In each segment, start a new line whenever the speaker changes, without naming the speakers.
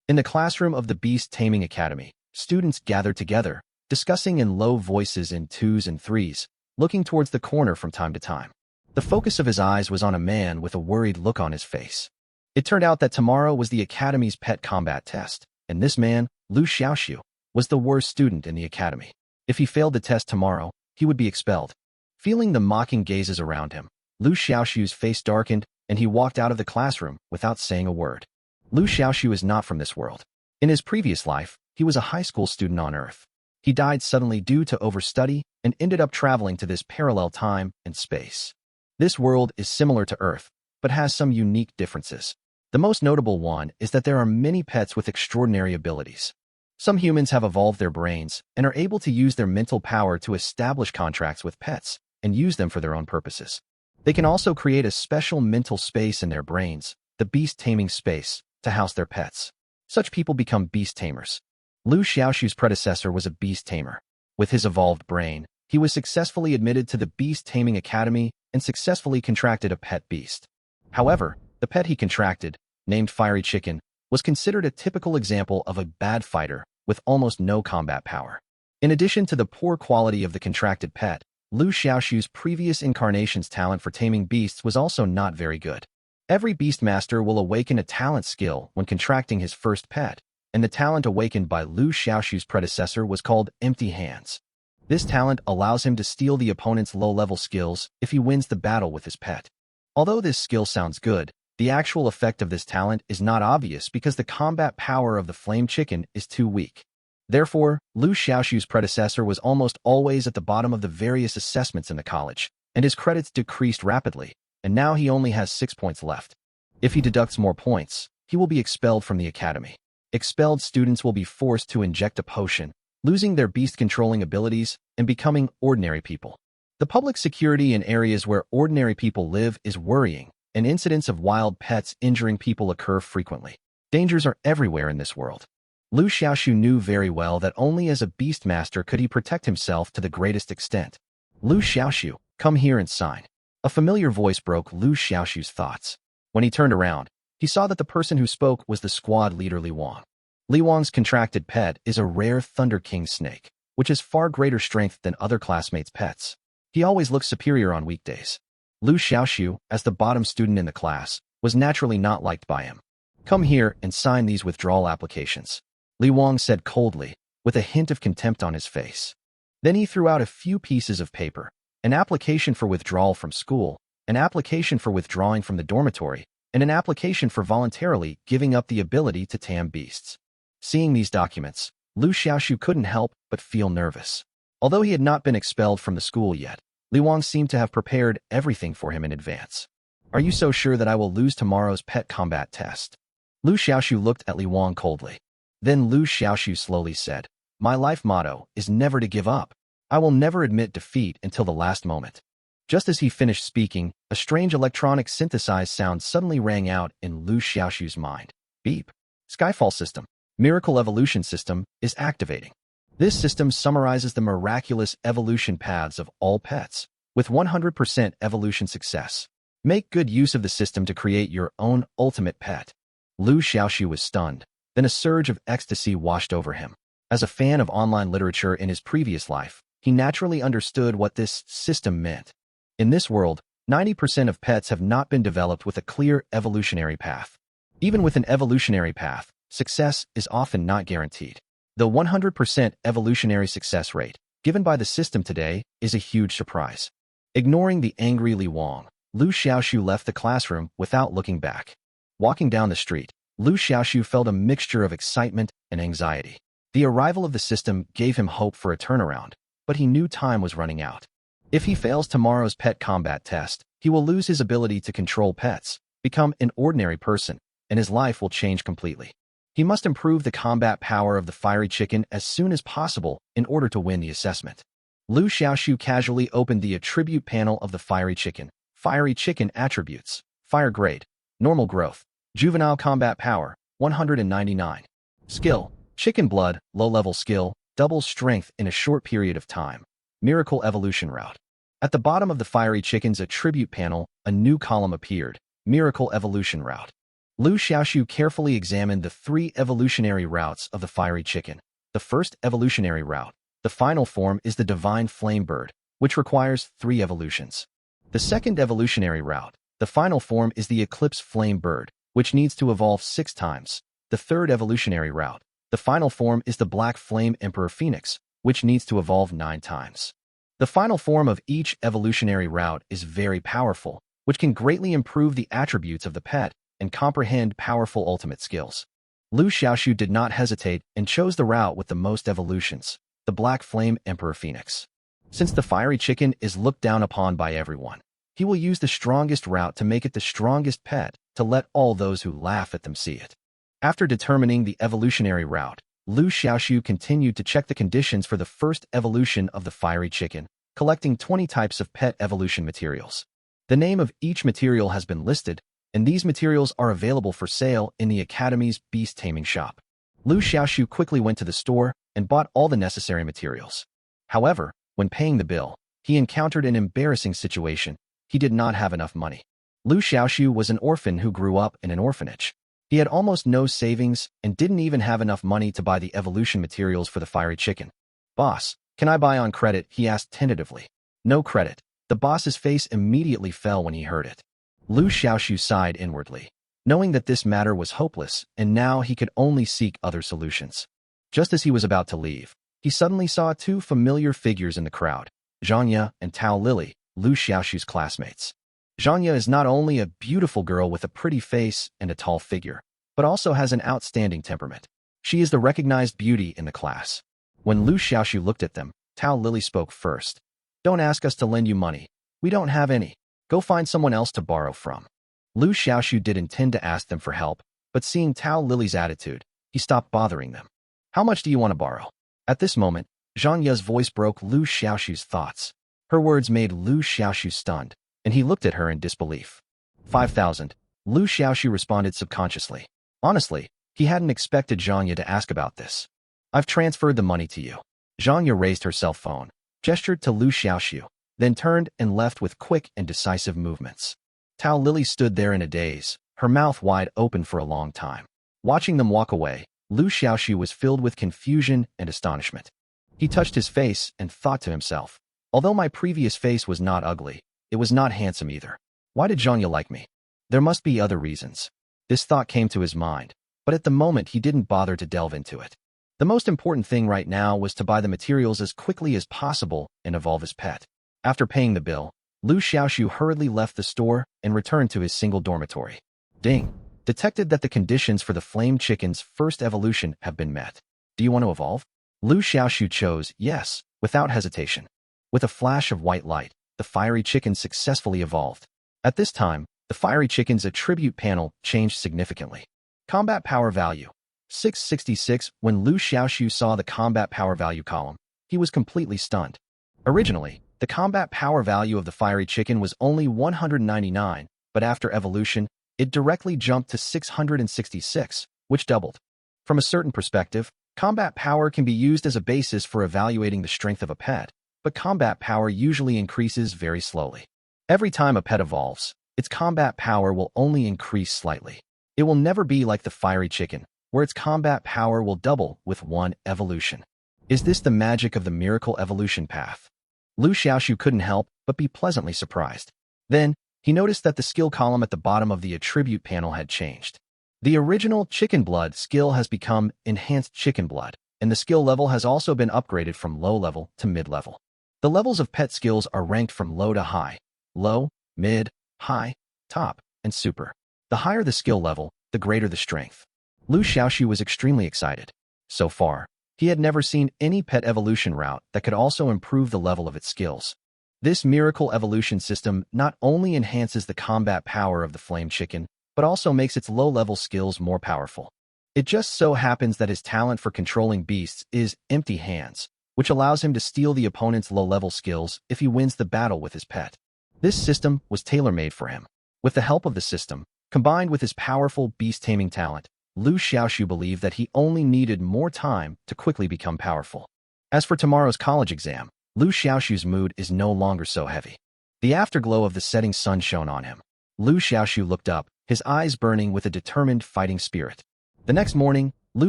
In the classroom of the Beast Taming Academy, students gathered together, discussing in low voices in twos and threes, looking towards the corner from time to time. The focus of his eyes was on a man with a worried look on his face. It turned out that tomorrow was the Academy's pet combat test, and this man, Liu Xiaoxu, was the worst student in the Academy. If he failed the test tomorrow, he would be expelled. Feeling the mocking gazes around him, Liu Xiaoxu's face darkened, and he walked out of the classroom without saying a word. Liu Xiaoxu is not from this world. In his previous life, he was a high school student on Earth. He died suddenly due to overstudy and ended up traveling to this parallel time and space. This world is similar to Earth, but has some unique differences. The most notable one is that there are many pets with extraordinary abilities. Some humans have evolved their brains and are able to use their mental power to establish contracts with pets and use them for their own purposes. They can also create a special mental space in their brains, the beast taming space, to house their pets. Such people become beast tamers. Liu Xiaoxu's predecessor was a beast tamer. With his evolved brain, he was successfully admitted to the Beast Taming Academy and successfully contracted a pet beast. However, the pet he contracted, named Fiery Chicken, was considered a typical example of a bad fighter with almost no combat power. In addition to the poor quality of the contracted pet, Liu Xiaoxu's previous incarnation's talent for taming beasts was also not very good. Every beastmaster will awaken a talent skill when contracting his first pet, and the talent awakened by Liu Xiaoxu's predecessor was called Empty Hands. This talent allows him to steal the opponent's low-level skills if he wins the battle with his pet. Although this skill sounds good, the actual effect of this talent is not obvious because the combat power of the flame chicken is too weak. Therefore, Liu Xiaoxu's predecessor was almost always at the bottom of the various assessments in the college, and his credits decreased rapidly, and now he only has 6 points left. If he deducts more points, he will be expelled from the academy. Expelled students will be forced to inject a potion, losing their beast-controlling abilities and becoming ordinary people. The public security in areas where ordinary people live is worrying, and incidents of wild pets injuring people occur frequently. Dangers are everywhere in this world. Liu Xiaoxu knew very well that only as a beastmaster could he protect himself to the greatest extent. Liu Xiaoxu, come here and sign. A familiar voice broke Liu Xiaoxu's thoughts. When he turned around, he saw that the person who spoke was the squad leader Li Wang. Li Wang's contracted pet is a rare Thunder King snake, which has far greater strength than other classmates' pets. He always looks superior on weekdays. Liu Xiaoxu, as the bottom student in the class, was naturally not liked by him. Come here and sign these withdrawal applications, Li Wang said coldly, with a hint of contempt on his face. Then he threw out a few pieces of paper, an application for withdrawal from school, an application for withdrawing from the dormitory, and an application for voluntarily giving up the ability to tame beasts. Seeing these documents, Liu Xiaoxu couldn't help but feel nervous. Although he had not been expelled from the school yet, Li Wang seemed to have prepared everything for him in advance. Are you so sure that I will lose tomorrow's pet combat test? Liu Xiaoxu looked at Li Wang coldly. Then Liu Xiaoxu slowly said, my life motto is never to give up. I will never admit defeat until the last moment. Just as he finished speaking, a strange electronic synthesized sound suddenly rang out in Liu Xiaoxu's mind. Beep. Skyfall system. Miracle evolution system is activating. This system summarizes the miraculous evolution paths of all pets, with 100% evolution success. Make good use of the system to create your own ultimate pet. Liu Xiaoxu was stunned. Then a surge of ecstasy washed over him. As a fan of online literature in his previous life, he naturally understood what this system meant. In this world, 90% of pets have not been developed with a clear evolutionary path. Even with an evolutionary path, success is often not guaranteed. The 100% evolutionary success rate, given by the system today, is a huge surprise. Ignoring the angry Li Wang, Liu Xiaoxu left the classroom without looking back. Walking down the street, Liu Xiaoxu felt a mixture of excitement and anxiety. The arrival of the system gave him hope for a turnaround, but he knew time was running out. If he fails tomorrow's pet combat test, he will lose his ability to control pets, become an ordinary person, and his life will change completely. He must improve the combat power of the fiery chicken as soon as possible in order to win the assessment. Liu Xiaoxu casually opened the attribute panel of the fiery chicken. Fiery chicken attributes: fire grade, normal growth, juvenile combat power, 199. Skill: chicken blood, low-level skill, doubles strength in a short period of time. Miracle evolution route. At the bottom of the fiery chicken's attribute panel, a new column appeared: Miracle evolution route. Liu Xiaoxu carefully examined the 3 evolutionary routes of the fiery chicken. The first evolutionary route, the final form, is the divine flame bird, which requires 3 evolutions. The second evolutionary route, the final form, is the eclipse flame bird, which needs to evolve 6 times. The third evolutionary route, the final form, is the black flame emperor phoenix, which needs to evolve 9 times. The final form of each evolutionary route is very powerful, which can greatly improve the attributes of the pet and comprehend powerful ultimate skills. Liu Xiaoxu did not hesitate and chose the route with the most evolutions, the black flame emperor phoenix. Since the fiery chicken is looked down upon by everyone, he will use the strongest route to make it the strongest pet, to let all those who laugh at them see it. After determining the evolutionary route, Liu Xiaoxu continued to check the conditions for the first evolution of the fiery chicken, collecting 20 types of pet evolution materials. The name of each material has been listed, and these materials are available for sale in the Academy's beast taming shop. Liu Xiaoxu quickly went to the store and bought all the necessary materials. However, when paying the bill, he encountered an embarrassing situation. He did not have enough money. Liu Xiaoxu was an orphan who grew up in an orphanage. He had almost no savings and didn't even have enough money to buy the evolution materials for the fiery chicken. "Boss, can I buy on credit?" he asked tentatively. "No credit." The boss's face immediately fell when he heard it. Liu Xiaoxu sighed inwardly, knowing that this matter was hopeless and now he could only seek other solutions. Just as he was about to leave, he suddenly saw 2 familiar figures in the crowd, Zhanya and Tao Lily, Liu Xiaoxu's classmates. Zhanya is not only a beautiful girl with a pretty face and a tall figure, but also has an outstanding temperament. She is the recognized beauty in the class. When Liu Xiaoxu looked at them, Tao Lily spoke first. "Don't ask us to lend you money. We don't have any. Go find someone else to borrow from." Liu Xiaoxu did intend to ask them for help, but seeing Tao Lily's attitude, he stopped bothering them. "How much do you want to borrow?" At this moment, Zhanya's voice broke Liu Xiaoxu's thoughts. Her words made Liu Xiaoxu stunned, and he looked at her in disbelief. 5,000. Liu Xiaoxu responded subconsciously. Honestly, he hadn't expected Zhanya to ask about this. "I've transferred the money to you." Zhanya raised her cell phone, gestured to Liu Xiaoxu, then turned and left with quick and decisive movements. Tao Lily stood there in a daze, her mouth wide open for a long time. Watching them walk away, Liu Xiaoxu was filled with confusion and astonishment. He touched his face and thought to himself, although my previous face was not ugly, it was not handsome either. Why did Zhanya like me? There must be other reasons. This thought came to his mind, but at the moment he didn't bother to delve into it. The most important thing right now was to buy the materials as quickly as possible and evolve his pet. After paying the bill, Liu Xiaoxu hurriedly left the store and returned to his single dormitory. Ding! Detected that the conditions for the flame chicken's first evolution have been met. "Do you want to evolve?" Liu Xiaoxu chose yes, without hesitation. With a flash of white light, the fiery chicken successfully evolved. At this time, the fiery chicken's attribute panel changed significantly. Combat power value 666. When Liu Xiaoxu saw the combat power value column, he was completely stunned. Originally, the combat power value of the fiery chicken was only 199, but after evolution, it directly jumped to 666, which doubled. From a certain perspective, combat power can be used as a basis for evaluating the strength of a pet, but combat power usually increases very slowly. Every time a pet evolves, its combat power will only increase slightly. It will never be like the fiery chicken, where its combat power will double with one evolution. Is this the magic of the miracle evolution path? Liu Xiaoxu couldn't help but be pleasantly surprised. Then, he noticed that the skill column at the bottom of the attribute panel had changed. The original Chicken Blood skill has become Enhanced Chicken Blood, and the skill level has also been upgraded from low level to mid level. The levels of pet skills are ranked from low to high, low, mid, high, top, and super. The higher the skill level, the greater the strength. Liu Xiaoxu was extremely excited. So far, he had never seen any pet evolution route that could also improve the level of its skills. This miracle evolution system not only enhances the combat power of the flame chicken, but also makes its low-level skills more powerful. It just so happens that his talent for controlling beasts is Empty Hands, which allows him to steal the opponent's low-level skills if he wins the battle with his pet. This system was tailor-made for him. With the help of the system, combined with his powerful beast-taming talent, Liu Xiaoxu believed that he only needed more time to quickly become powerful. As for tomorrow's college exam, Liu Xiaoxu's mood is no longer so heavy. The afterglow of the setting sun shone on him. Liu Xiaoxu looked up his eyes burning with a determined fighting spirit. The next morning, Liu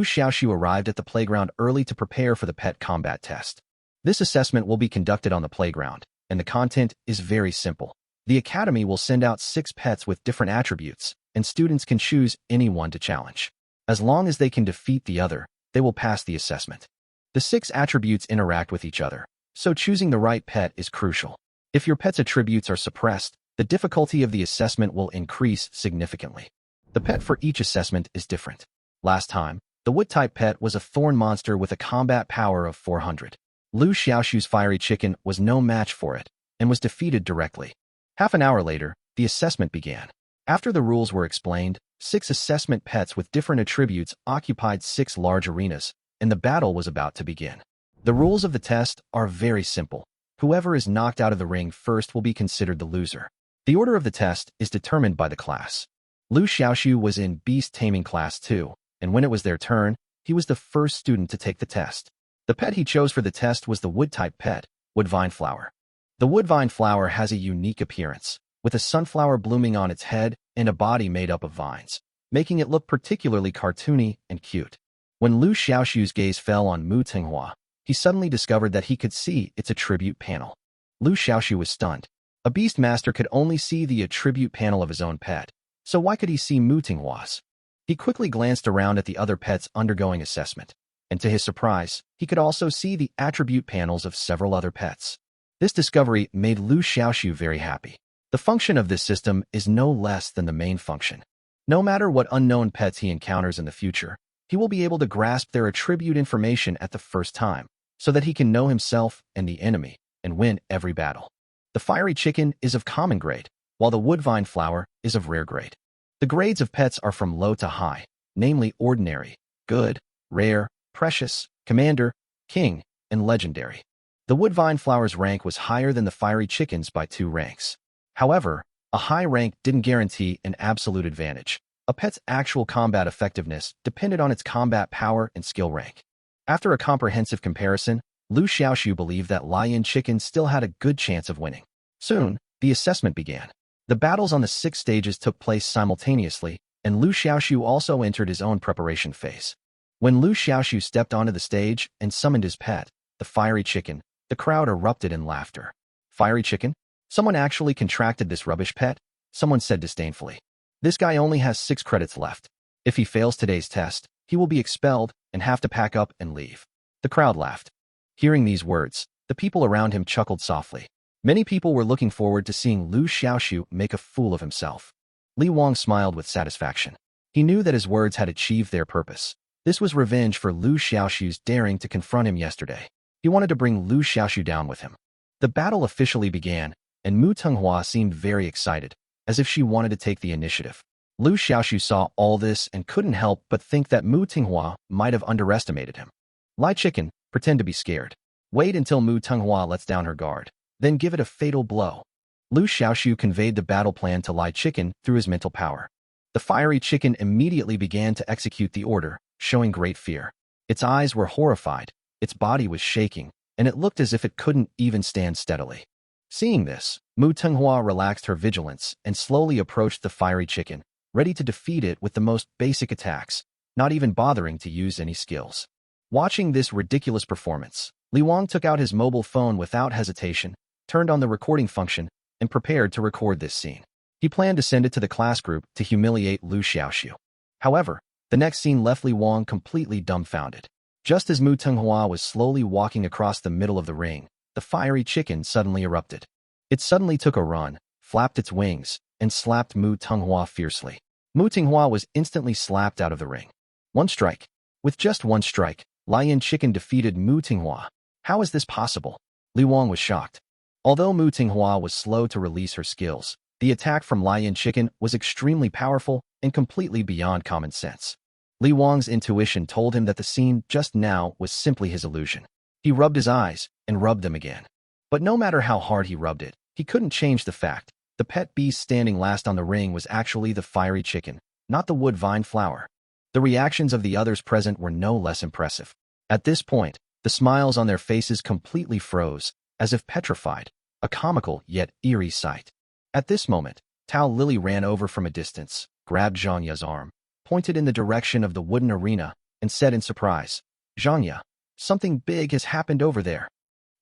Xiaoxu arrived at the playground early to prepare for the pet combat test. This assessment will be conducted on the playground, and the content is very simple. The academy will send out 6 pets with different attributes, and students can choose any one to challenge. As long as they can defeat the other, they will pass the assessment. The 6 attributes interact with each other, so choosing the right pet is crucial. If your pet's attributes are suppressed, the difficulty of the assessment will increase significantly. The pet for each assessment is different. Last time, the wood-type pet was a thorn monster with a combat power of 400. Liu Xiaoxu's fiery chicken was no match for it, and was defeated directly. Half an hour later, the assessment began. After the rules were explained, 6 assessment pets with different attributes occupied 6 large arenas, and the battle was about to begin. The rules of the test are very simple. Whoever is knocked out of the ring first will be considered the loser. The order of the test is determined by the class. Liu Xiaoxu was in Beast Taming Class 2, and when it was their turn, he was the first student to take the test. The pet he chose for the test was the wood-type pet, Woodvine Flower. The woodvine flower has a unique appearance, with a sunflower blooming on its head and a body made up of vines, making it look particularly cartoony and cute. When Liu Xiaoxu's gaze fell on manhwa, he suddenly discovered that he could see its attribute panel. Liu Xiaoxu was stunned. A beast master could only see the attribute panel of his own pet, so why could he see manhwa's? He quickly glanced around at the other pets undergoing assessment, and to his surprise, he could also see the attribute panels of several other pets. This discovery made Liu Xiaoxu very happy. The function of this system is no less than the main function. No matter what unknown pets he encounters in the future, he will be able to grasp their attribute information at the first time, so that he can know himself and the enemy, and win every battle. The fiery chicken is of common grade, while the woodvine flower is of rare grade. The grades of pets are from low to high, namely ordinary, good, rare, precious, commander, king, and legendary. The woodvine flower's rank was higher than the fiery chicken's by 2 ranks. However, a high rank didn't guarantee an absolute advantage. A pet's actual combat effectiveness depended on its combat power and skill rank. After a comprehensive comparison, Liu Xiaoxu believed that lion chicken still had a good chance of winning. Soon, the assessment began. The battles on the 6 stages took place simultaneously, and Liu Xiaoxu also entered his own preparation phase. When Liu Xiaoxu stepped onto the stage and summoned his pet, the fiery chicken, the crowd erupted in laughter. Fiery chicken? Someone actually contracted this rubbish pet? Someone said disdainfully. This guy only has 6 credits left. If he fails today's test, he will be expelled and have to pack up and leave. The crowd laughed. Hearing these words, the people around him chuckled softly. Many people were looking forward to seeing Liu Xiaoxu make a fool of himself. Li Wang smiled with satisfaction. He knew that his words had achieved their purpose. This was revenge for Liu Xiaoxu's daring to confront him yesterday. He wanted to bring Liu Xiaoxu down with him. The battle officially began, and manhwa seemed very excited, as if she wanted to take the initiative. Liu Xiaoxu saw all this and couldn't help but think that manhwa might have underestimated him. Lai Chicken, pretend to be scared. Wait until manhwa lets down her guard, then give it a fatal blow. Liu Xiaoxu conveyed the battle plan to Lai Chicken through his mental power. The fiery chicken immediately began to execute the order, showing great fear. Its eyes were horrified, its body was shaking, and it looked as if it couldn't even stand steadily. Seeing this, manhwa relaxed her vigilance and slowly approached the fiery chicken, ready to defeat it with the most basic attacks, not even bothering to use any skills. Watching this ridiculous performance, Li Wang took out his mobile phone without hesitation, turned on the recording function, and prepared to record this scene. He planned to send it to the class group to humiliate Liu Xiaoxu. However, the next scene left Li Wang completely dumbfounded. Just as manhwa was slowly walking across the middle of the ring, the fiery chicken suddenly erupted. It suddenly took a run, flapped its wings, and slapped manhwa fiercely. Manhwa was instantly slapped out of the ring. One strike. With just one strike, Lion Chicken defeated manhwa. How is this possible? Li Wang was shocked. Although manhwa was slow to release her skills, the attack from Lion Chicken was extremely powerful and completely beyond common sense. Li Wang's intuition told him that the scene just now was simply his illusion. He rubbed his eyes and rubbed them again. But no matter how hard he rubbed it, he couldn't change the fact. The pet beast standing last on the ring was actually the fiery chicken, not the woodvine flower. The reactions of the others present were no less impressive. At this point, the smiles on their faces completely froze, as if petrified, a comical yet eerie sight. At this moment, Tao Lily ran over from a distance, grabbed Zhangya's arm, pointed in the direction of the wooden arena, and said in surprise, "Zhangya, something big has happened over there."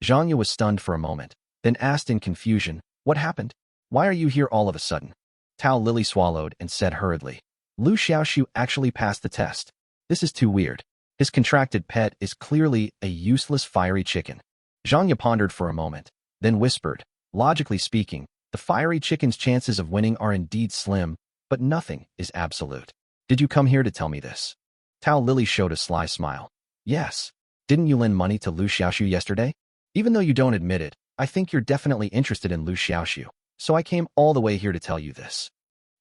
Zhangya was stunned for a moment, then asked in confusion, "What happened? Why are you here all of a sudden?" Tao Lily swallowed and said hurriedly, "Liu Xiaoxu actually passed the test. This is too weird. His contracted pet is clearly a useless fiery chicken." Zhangya pondered for a moment, then whispered, "Logically speaking, the fiery chicken's chances of winning are indeed slim, but nothing is absolute. Did you come here to tell me this?" Tao Lily showed a sly smile. "Yes. Didn't you lend money to Liu Xiaoxu yesterday? Even though you don't admit it, I think you're definitely interested in Liu Xiaoxu, so I came all the way here to tell you this."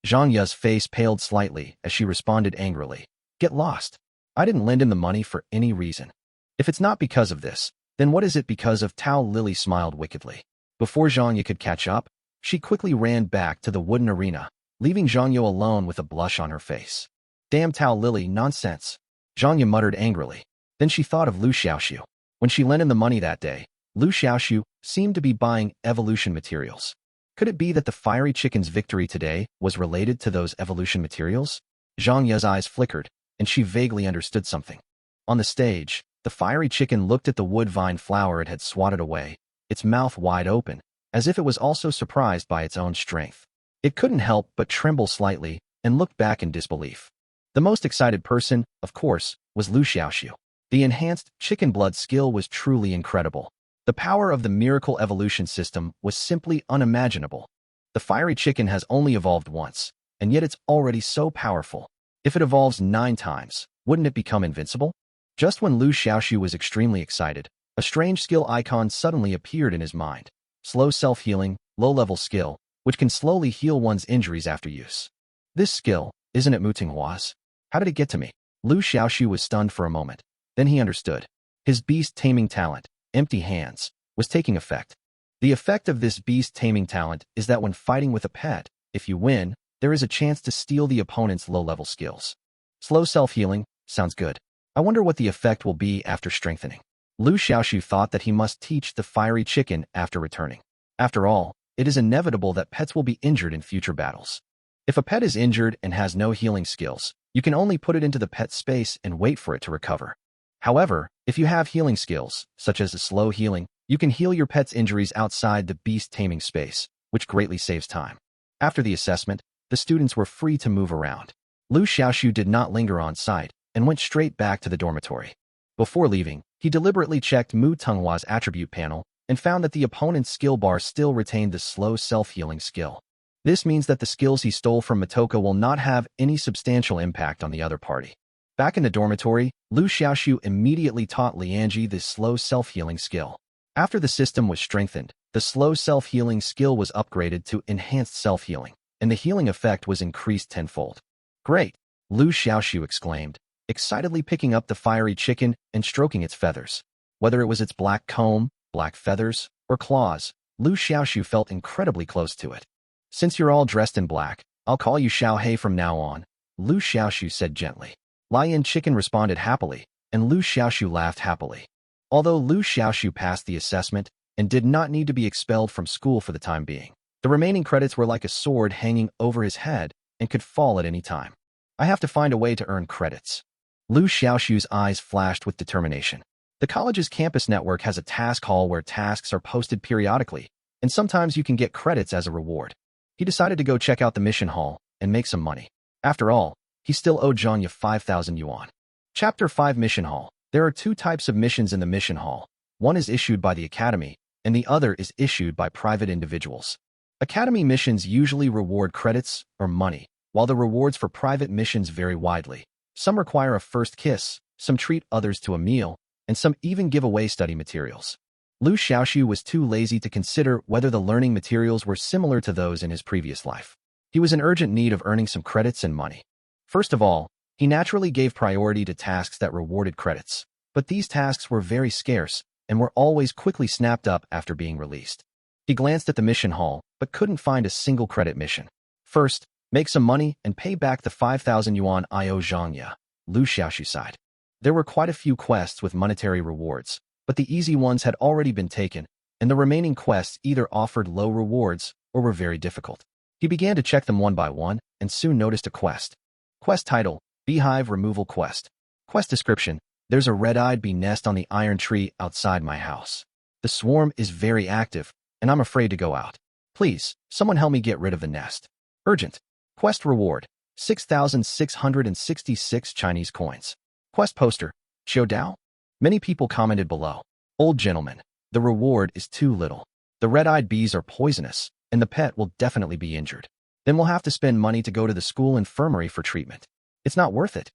Zhangya's face paled slightly as she responded angrily, "Get lost. I didn't lend him the money for any reason. If it's not because of this, then what is it because of?" Tao Lily smiled wickedly. Before Zhangya could catch up, she quickly ran back to the wooden arena, leaving Zhangya alone with a blush on her face. "Damn Tao Lily, nonsense," Zhangya muttered angrily. Then she thought of Liu Xiaoxu. When she lent him the money that day, Liu Xiaoxu seemed to be buying evolution materials. Could it be that the fiery chicken's victory today was related to those evolution materials? Zhangya's eyes flickered, and she vaguely understood something. On the stage, the fiery chicken looked at the wood vine flower it had swatted away, its mouth wide open, as if it was also surprised by its own strength. It couldn't help but tremble slightly and looked back in disbelief. The most excited person, of course, was Liu Xiaoxu. The enhanced chicken blood skill was truly incredible. The power of the miracle evolution system was simply unimaginable. The fiery chicken has only evolved once, and yet it's already so powerful. If it evolves 9 times, wouldn't it become invincible? Just when Liu Xiaoxu was extremely excited, a strange skill icon suddenly appeared in his mind. Slow self-healing, low-level skill, which can slowly heal one's injuries after use. This skill, isn't it manhwa's? How did it get to me? Liu Xiaoxu was stunned for a moment. Then he understood. His beast taming talent, Empty Hands, was taking effect. The effect of this beast taming talent is that when fighting with a pet, if you win, there is a chance to steal the opponent's low-level skills. Slow self-healing, sounds good. I wonder what the effect will be after strengthening. Liu Xiaoxu thought that he must teach the fiery chicken after returning. After all, it is inevitable that pets will be injured in future battles. If a pet is injured and has no healing skills, you can only put it into the pet's space and wait for it to recover. However, if you have healing skills, such as a slow healing, you can heal your pet's injuries outside the beast taming space, which greatly saves time. After the assessment, the students were free to move around. Liu Xiaoxu did not linger on site and went straight back to the dormitory. Before leaving, he deliberately checked Mu Tenghwa's attribute panel and found that the opponent's skill bar still retained the slow self-healing skill. This means that the skills he stole from Matoka will not have any substantial impact on the other party. Back in the dormitory, Liu Xiaoxu immediately taught Lianji this slow self-healing skill. After the system was strengthened, the slow self-healing skill was upgraded to enhanced self-healing, and the healing effect was increased tenfold. "Great!" Liu Xiaoxu exclaimed, excitedly picking up the fiery chicken and stroking its feathers. Whether it was its black comb, black feathers, or claws, Liu Xiaoxu felt incredibly close to it. "Since you're all dressed in black, I'll call you Xiao Hei from now on," Liu Xiaoxu said gently. Lion Chicken responded happily, and Liu Xiaoxu laughed happily. Although Liu Xiaoxu passed the assessment and did not need to be expelled from school for the time being, the remaining credits were like a sword hanging over his head and could fall at any time. "I have to find a way to earn credits." Liu Xiaoxu's eyes flashed with determination. The college's campus network has a task hall where tasks are posted periodically, and sometimes you can get credits as a reward. He decided to go check out the mission hall and make some money. After all, he still owed Zhangya 5,000 yuan. Chapter 5 Mission Hall. There are 2 types of missions in the mission hall. One is issued by the academy, and the other is issued by private individuals. Academy missions usually reward credits or money, while the rewards for private missions vary widely. Some require a first kiss, some treat others to a meal, and some even give away study materials. Liu Xiaoxu was too lazy to consider whether the learning materials were similar to those in his previous life. He was in urgent need of earning some credits and money. First of all, he naturally gave priority to tasks that rewarded credits, but these tasks were very scarce and were always quickly snapped up after being released. He glanced at the mission hall, but couldn't find a single credit mission. "First, make some money and pay back the 5,000 yuan I owe Zhangya," Liu Xiaoxu sighed. There were quite a few quests with monetary rewards, but the easy ones had already been taken, and the remaining quests either offered low rewards or were very difficult. He began to check them one by one and soon noticed a quest. Quest title, Beehive Removal Quest. Quest description, there's a red-eyed bee nest on the iron tree outside my house. The swarm is very active, and I'm afraid to go out. Please, someone help me get rid of the nest. Urgent. Quest reward, 6,666 Chinese coins. Quest poster, Xiao Dao? Many people commented below. Old gentleman, the reward is too little. The red-eyed bees are poisonous, and the pet will definitely be injured. Then we'll have to spend money to go to the school infirmary for treatment. It's not worth it.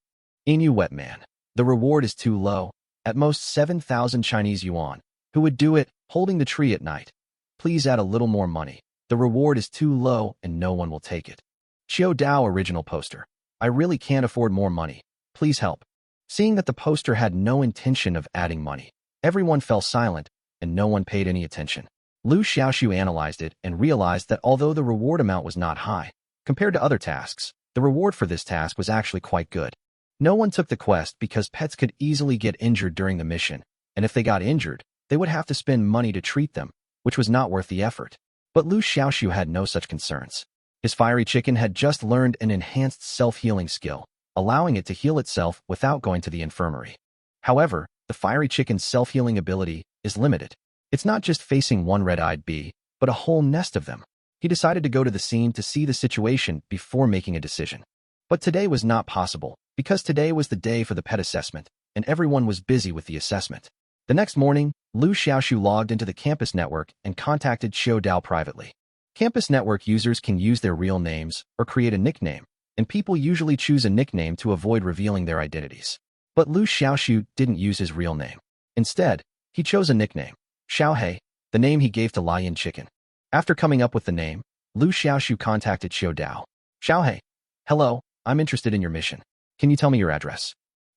Inu Wet Man, the reward is too low, at most 7,000 Chinese yuan. Who would do it, holding the tree at night? Please add a little more money. The reward is too low and no one will take it. Xiao Dao original poster. I really can't afford more money. Please help. Seeing that the poster had no intention of adding money, everyone fell silent and no one paid any attention. Liu Xiaoxu analyzed it and realized that although the reward amount was not high, compared to other tasks, the reward for this task was actually quite good. No one took the quest because pets could easily get injured during the mission, and if they got injured, they would have to spend money to treat them, which was not worth the effort. But Liu Xiaoxu had no such concerns. His fiery chicken had just learned an enhanced self-healing skill, allowing it to heal itself without going to the infirmary. However, the fiery chicken's self-healing ability is limited. It's not just facing one red-eyed bee, but a whole nest of them. He decided to go to the scene to see the situation before making a decision. But today was not possible, because today was the day for the pet assessment, and everyone was busy with the assessment. The next morning, Liu Xiaoxu logged into the campus network and contacted Xiao Dao privately. Campus network users can use their real names or create a nickname, and people usually choose a nickname to avoid revealing their identities. But Liu Xiaoxu didn't use his real name. Instead, he chose a nickname, Xiaohei, the name he gave to Lion Chicken. After coming up with the name, Liu Xiaoxu contacted Xiao Dao. Xiaohei, hello, I'm interested in your mission. Can you tell me your address?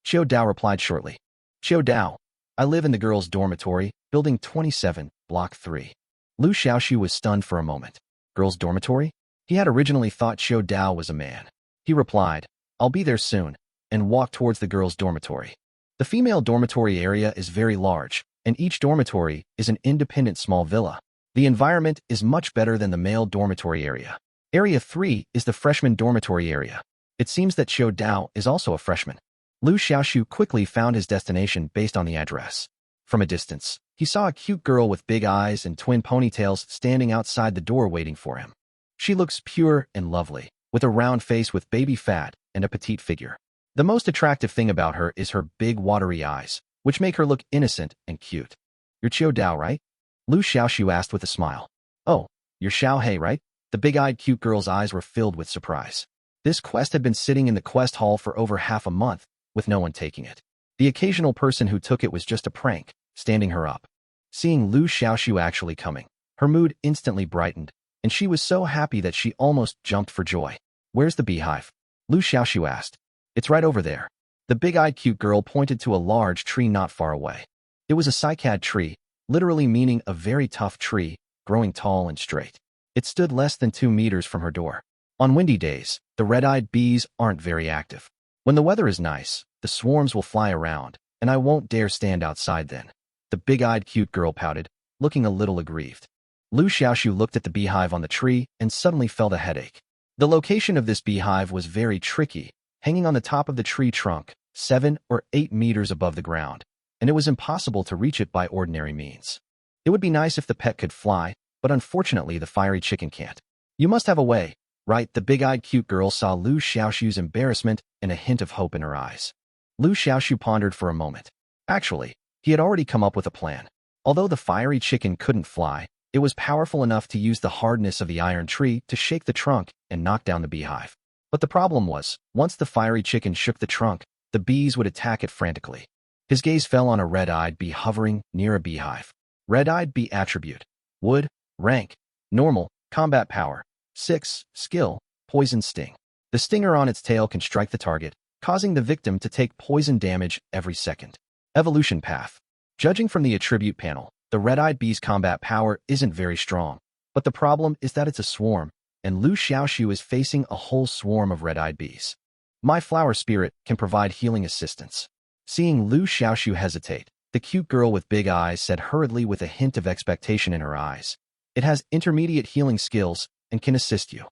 Xiao Dao replied shortly. Xiao Dao, I live in the girls' dormitory, building 27, block 3. Liu Xiaoxu was stunned for a moment. Girls' dormitory? He had originally thought Xiao Dao was a man. He replied, I'll be there soon, and walked towards the girls' dormitory. The female dormitory area is very large, and each dormitory is an independent small villa. The environment is much better than the male dormitory area. Area 3 is the freshman dormitory area. It seems that Xiao Dao is also a freshman. Liu Xiaoxu quickly found his destination based on the address. From a distance, he saw a cute girl with big eyes and twin ponytails standing outside the door waiting for him. She looks pure and lovely, with a round face with baby fat and a petite figure. The most attractive thing about her is her big watery eyes, which make her look innocent and cute. You're Xiao Dao, right? Liu Xiaoxu asked with a smile. Oh, you're Xiaohei, right? The big-eyed cute girl's eyes were filled with surprise. This quest had been sitting in the quest hall for over half a month, with no one taking it. The occasional person who took it was just a prank, standing her up. Seeing Liu Xiaoxu actually coming, her mood instantly brightened, and she was so happy that she almost jumped for joy. Where's the beehive? Liu Xiaoxu asked. It's right over there. The big-eyed cute girl pointed to a large tree not far away. It was a cycad tree, literally meaning a very tough tree, growing tall and straight. It stood less than 2 meters from her door. On windy days, the red-eyed bees aren't very active. When the weather is nice, the swarms will fly around, and I won't dare stand outside then. The big-eyed cute girl pouted, looking a little aggrieved. Liu Xiaoxu looked at the beehive on the tree and suddenly felt a headache. The location of this beehive was very tricky, hanging on the top of the tree trunk, 7 or 8 meters above the ground, and it was impossible to reach it by ordinary means. It would be nice if the pet could fly, but unfortunately the fiery chicken can't. You must have a way, right? The big-eyed cute girl saw Liu Xiaoxu's embarrassment and a hint of hope in her eyes. Liu Xiaoxu pondered for a moment. Actually, he had already come up with a plan. Although the fiery chicken couldn't fly, it was powerful enough to use the hardness of the iron tree to shake the trunk and knock down the beehive. But the problem was, once the fiery chicken shook the trunk, the bees would attack it frantically. His gaze fell on a red-eyed bee hovering near a beehive. Red-eyed bee attribute. Wood, rank, normal, combat power, 6, skill, poison sting. The stinger on its tail can strike the target, causing the victim to take poison damage every second. Evolution path. Judging from the attribute panel, the red-eyed bee's combat power isn't very strong, but the problem is that it's a swarm, and Liu Xiaoxu is facing a whole swarm of red-eyed bees. My flower spirit can provide healing assistance. Seeing Liu Xiaoxu hesitate, the cute girl with big eyes said hurriedly with a hint of expectation in her eyes. It has intermediate healing skills and can assist you.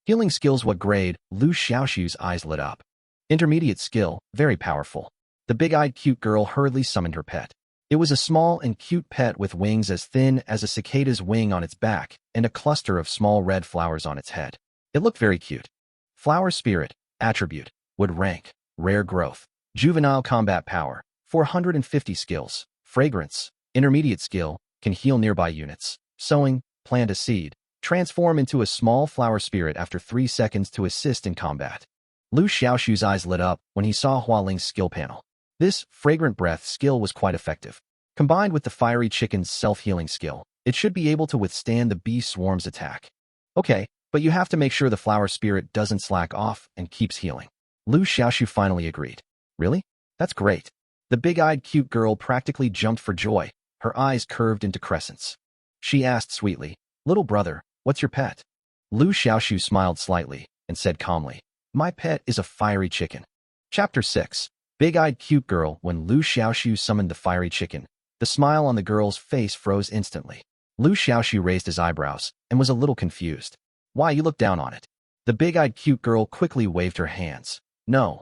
Healing skills what grade? Liu Xiaoxu's eyes lit up. Intermediate skill, very powerful. The big-eyed cute girl hurriedly summoned her pet. It was a small and cute pet with wings as thin as a cicada's wing on its back and a cluster of small red flowers on its head. It looked very cute. Flower spirit, attribute, would rank, rare growth, juvenile combat power, 450 skills, fragrance, intermediate skill, can heal nearby units, sowing, plant a seed, transform into a small flower spirit after 3 seconds to assist in combat. Liu Xiaoxu's eyes lit up when he saw Hualing's skill panel. This fragrant breath skill was quite effective. Combined with the fiery chicken's self-healing skill, it should be able to withstand the bee swarm's attack. Okay, but you have to make sure the flower spirit doesn't slack off and keeps healing. Liu Xiaoxu finally agreed. Really? That's great. The big-eyed cute girl practically jumped for joy, her eyes curved into crescents. She asked sweetly, "Little brother, what's your pet?" Liu Xiaoxu smiled slightly and said calmly, "My pet is a fiery chicken." Chapter 6. Big-eyed cute girl. When Liu Xiaoxu summoned the fiery chicken, the smile on the girl's face froze instantly. Liu Xiaoxu raised his eyebrows and was a little confused. "Why, you look down on it?" The big-eyed cute girl quickly waved her hands. No,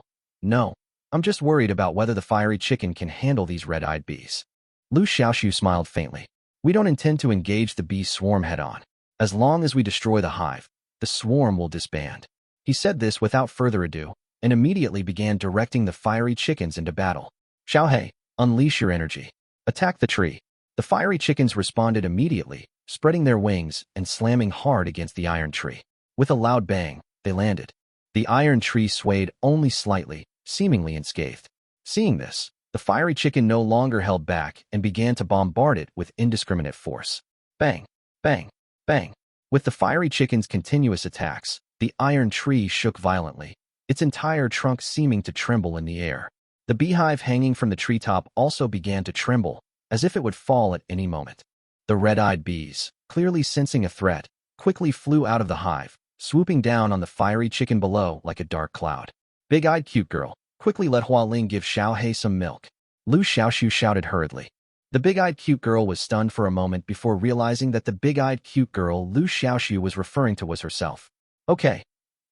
I'm just worried about whether the fiery chicken can handle these red-eyed bees." Liu Xiaoxu smiled faintly. "We don't intend to engage the bee swarm head-on. As long as we destroy the hive, the swarm will disband." He said this without further ado, and immediately began directing the fiery chickens into battle. "Xiaohei, unleash your energy. Attack the tree." The fiery chickens responded immediately, spreading their wings and slamming hard against the iron tree. With a loud bang, they landed. The iron tree swayed only slightly, seemingly unscathed. Seeing this, the fiery chicken no longer held back and began to bombard it with indiscriminate force. Bang, bang, bang. With the fiery chicken's continuous attacks, the iron tree shook violently, its entire trunk seeming to tremble in the air. The beehive hanging from the treetop also began to tremble, as if it would fall at any moment. The red-eyed bees, clearly sensing a threat, quickly flew out of the hive, swooping down on the fiery chicken below like a dark cloud. "Big-eyed cute girl, quickly let Hualing give Xiaohei some milk." Liu Xiaoxu shouted hurriedly. The big-eyed cute girl was stunned for a moment before realizing that the big-eyed cute girl Liu Xiaoxu was referring to was herself. "Okay,"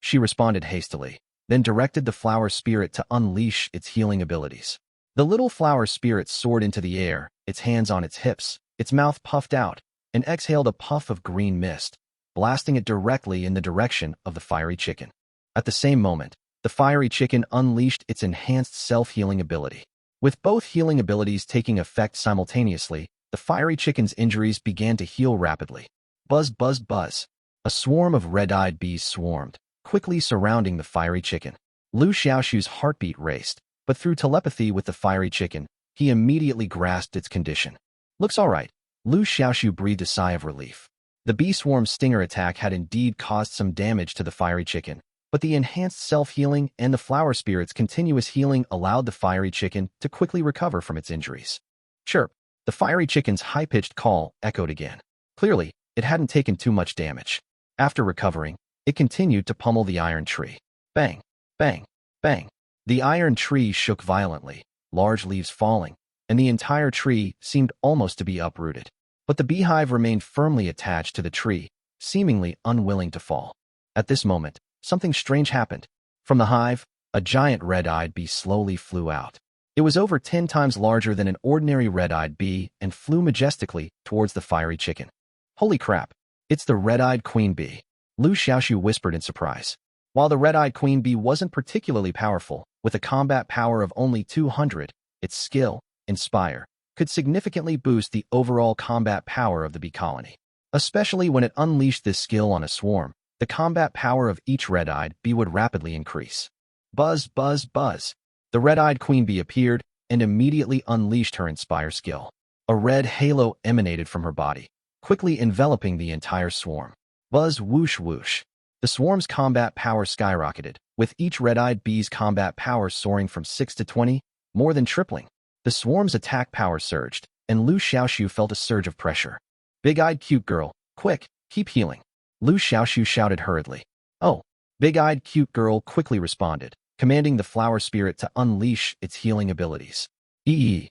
she responded hastily, then directed the flower spirit to unleash its healing abilities. The little flower spirit soared into the air, its hands on its hips, its mouth puffed out, and exhaled a puff of green mist, blasting it directly in the direction of the fiery chicken. At the same moment, the fiery chicken unleashed its enhanced self-healing ability. With both healing abilities taking effect simultaneously, the fiery chicken's injuries began to heal rapidly. Buzz, buzz, buzz. A swarm of red-eyed bees swarmed, quickly surrounding the fiery chicken. Liu Xiaoxu's heartbeat raced, but through telepathy with the fiery chicken, he immediately grasped its condition. "Looks all right." Liu Xiaoxu breathed a sigh of relief. The bee swarm's stinger attack had indeed caused some damage to the fiery chicken, but the enhanced self-healing and the flower spirit's continuous healing allowed the fiery chicken to quickly recover from its injuries. Chirp! The fiery chicken's high-pitched call echoed again. Clearly, it hadn't taken too much damage. After recovering, it continued to pummel the iron tree. Bang! Bang! Bang! The iron tree shook violently, large leaves falling, and the entire tree seemed almost to be uprooted. But the beehive remained firmly attached to the tree, seemingly unwilling to fall. At this moment, something strange happened. From the hive, a giant red-eyed bee slowly flew out. It was over 10 times larger than an ordinary red-eyed bee and flew majestically towards the fiery chicken. "Holy crap! It's the red-eyed queen bee," Liu Xiaoxu whispered in surprise. While the red-eyed queen bee wasn't particularly powerful, with a combat power of only 200, its skill, Inspire, could significantly boost the overall combat power of the bee colony. Especially when it unleashed this skill on a swarm, the combat power of each red-eyed bee would rapidly increase. Buzz, buzz, buzz. The red-eyed queen bee appeared and immediately unleashed her Inspire skill. A red halo emanated from her body, quickly enveloping the entire swarm. Buzz, whoosh, whoosh. The swarm's combat power skyrocketed, with each red-eyed bee's combat power soaring from 6 to 20, more than tripling. The swarm's attack power surged, and Liu Xiaoxu felt a surge of pressure. "Big-eyed cute girl, quick, keep healing." Liu Xiaoxu shouted hurriedly. "Oh." Big-eyed cute girl quickly responded, commanding the flower spirit to unleash its healing abilities. "Ee."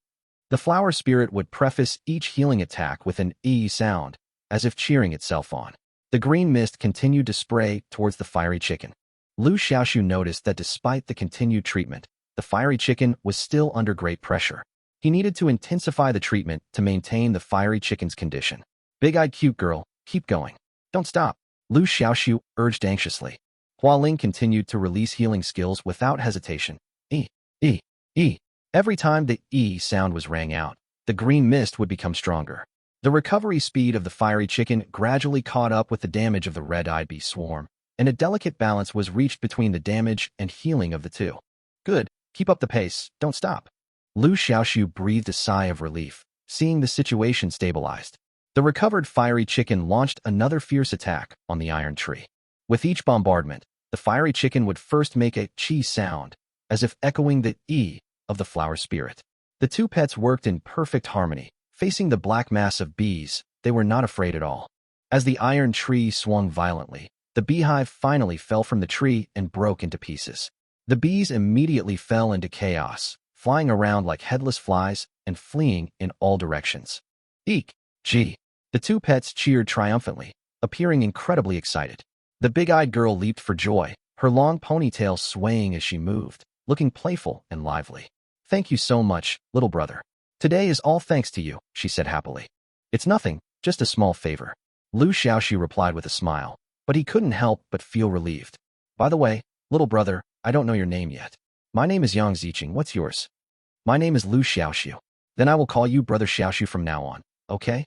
The flower spirit would preface each healing attack with an "ee" sound, as if cheering itself on. The green mist continued to spray towards the fiery chicken. Liu Xiaoxu noticed that despite the continued treatment, the fiery chicken was still under great pressure. He needed to intensify the treatment to maintain the fiery chicken's condition. Big-eyed cute girl, keep going. Don't stop, Liu Xiaoxu urged anxiously. Hualing continued to release healing skills without hesitation. E, E, E. Every time the E sound was rang out, the green mist would become stronger. The recovery speed of the fiery chicken gradually caught up with the damage of the red-eyed bee swarm, and a delicate balance was reached between the damage and healing of the two. Good, keep up the pace, don't stop. Liu Xiaoxu breathed a sigh of relief, seeing the situation stabilized. The recovered fiery chicken launched another fierce attack on the iron tree. With each bombardment, the fiery chicken would first make a chi sound, as if echoing the E of the flower spirit. The two pets worked in perfect harmony. Facing the black mass of bees, they were not afraid at all. As the iron tree swung violently, the beehive finally fell from the tree and broke into pieces. The bees immediately fell into chaos, flying around like headless flies and fleeing in all directions. Eek! Gee! The two pets cheered triumphantly, appearing incredibly excited. The big-eyed girl leaped for joy, her long ponytail swaying as she moved, looking playful and lively. Thank you so much, little brother. Today is all thanks to you, she said happily. It's nothing, just a small favor. Liu Xiaoxu replied with a smile, but he couldn't help but feel relieved. By the way, little brother, I don't know your name yet. My name is Yang Ziqing, what's yours? My name is Liu Xiaoxu. Then I will call you Brother Xiaoxu from now on, okay?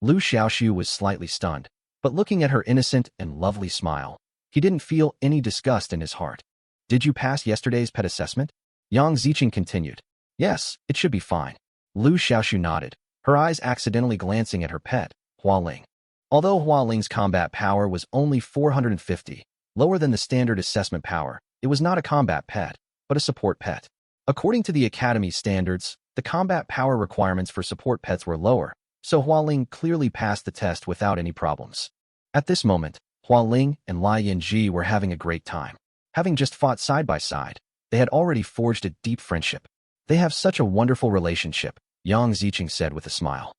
Liu Xiaoxu was slightly stunned, but looking at her innocent and lovely smile, he didn't feel any disgust in his heart. Did you pass yesterday's pet assessment? Yang Ziqing continued. Yes, it should be fine. Liu Xiaoxu nodded, her eyes accidentally glancing at her pet, Hualing. Although Hualing's combat power was only 450, lower than the standard assessment power, it was not a combat pet, but a support pet. According to the Academy's standards, the combat power requirements for support pets were lower, so Hualing clearly passed the test without any problems. At this moment, Hualing and Lai Yanji were having a great time. Having just fought side by side, they had already forged a deep friendship. They have such a wonderful relationship, Yang Ziqing said with a smile.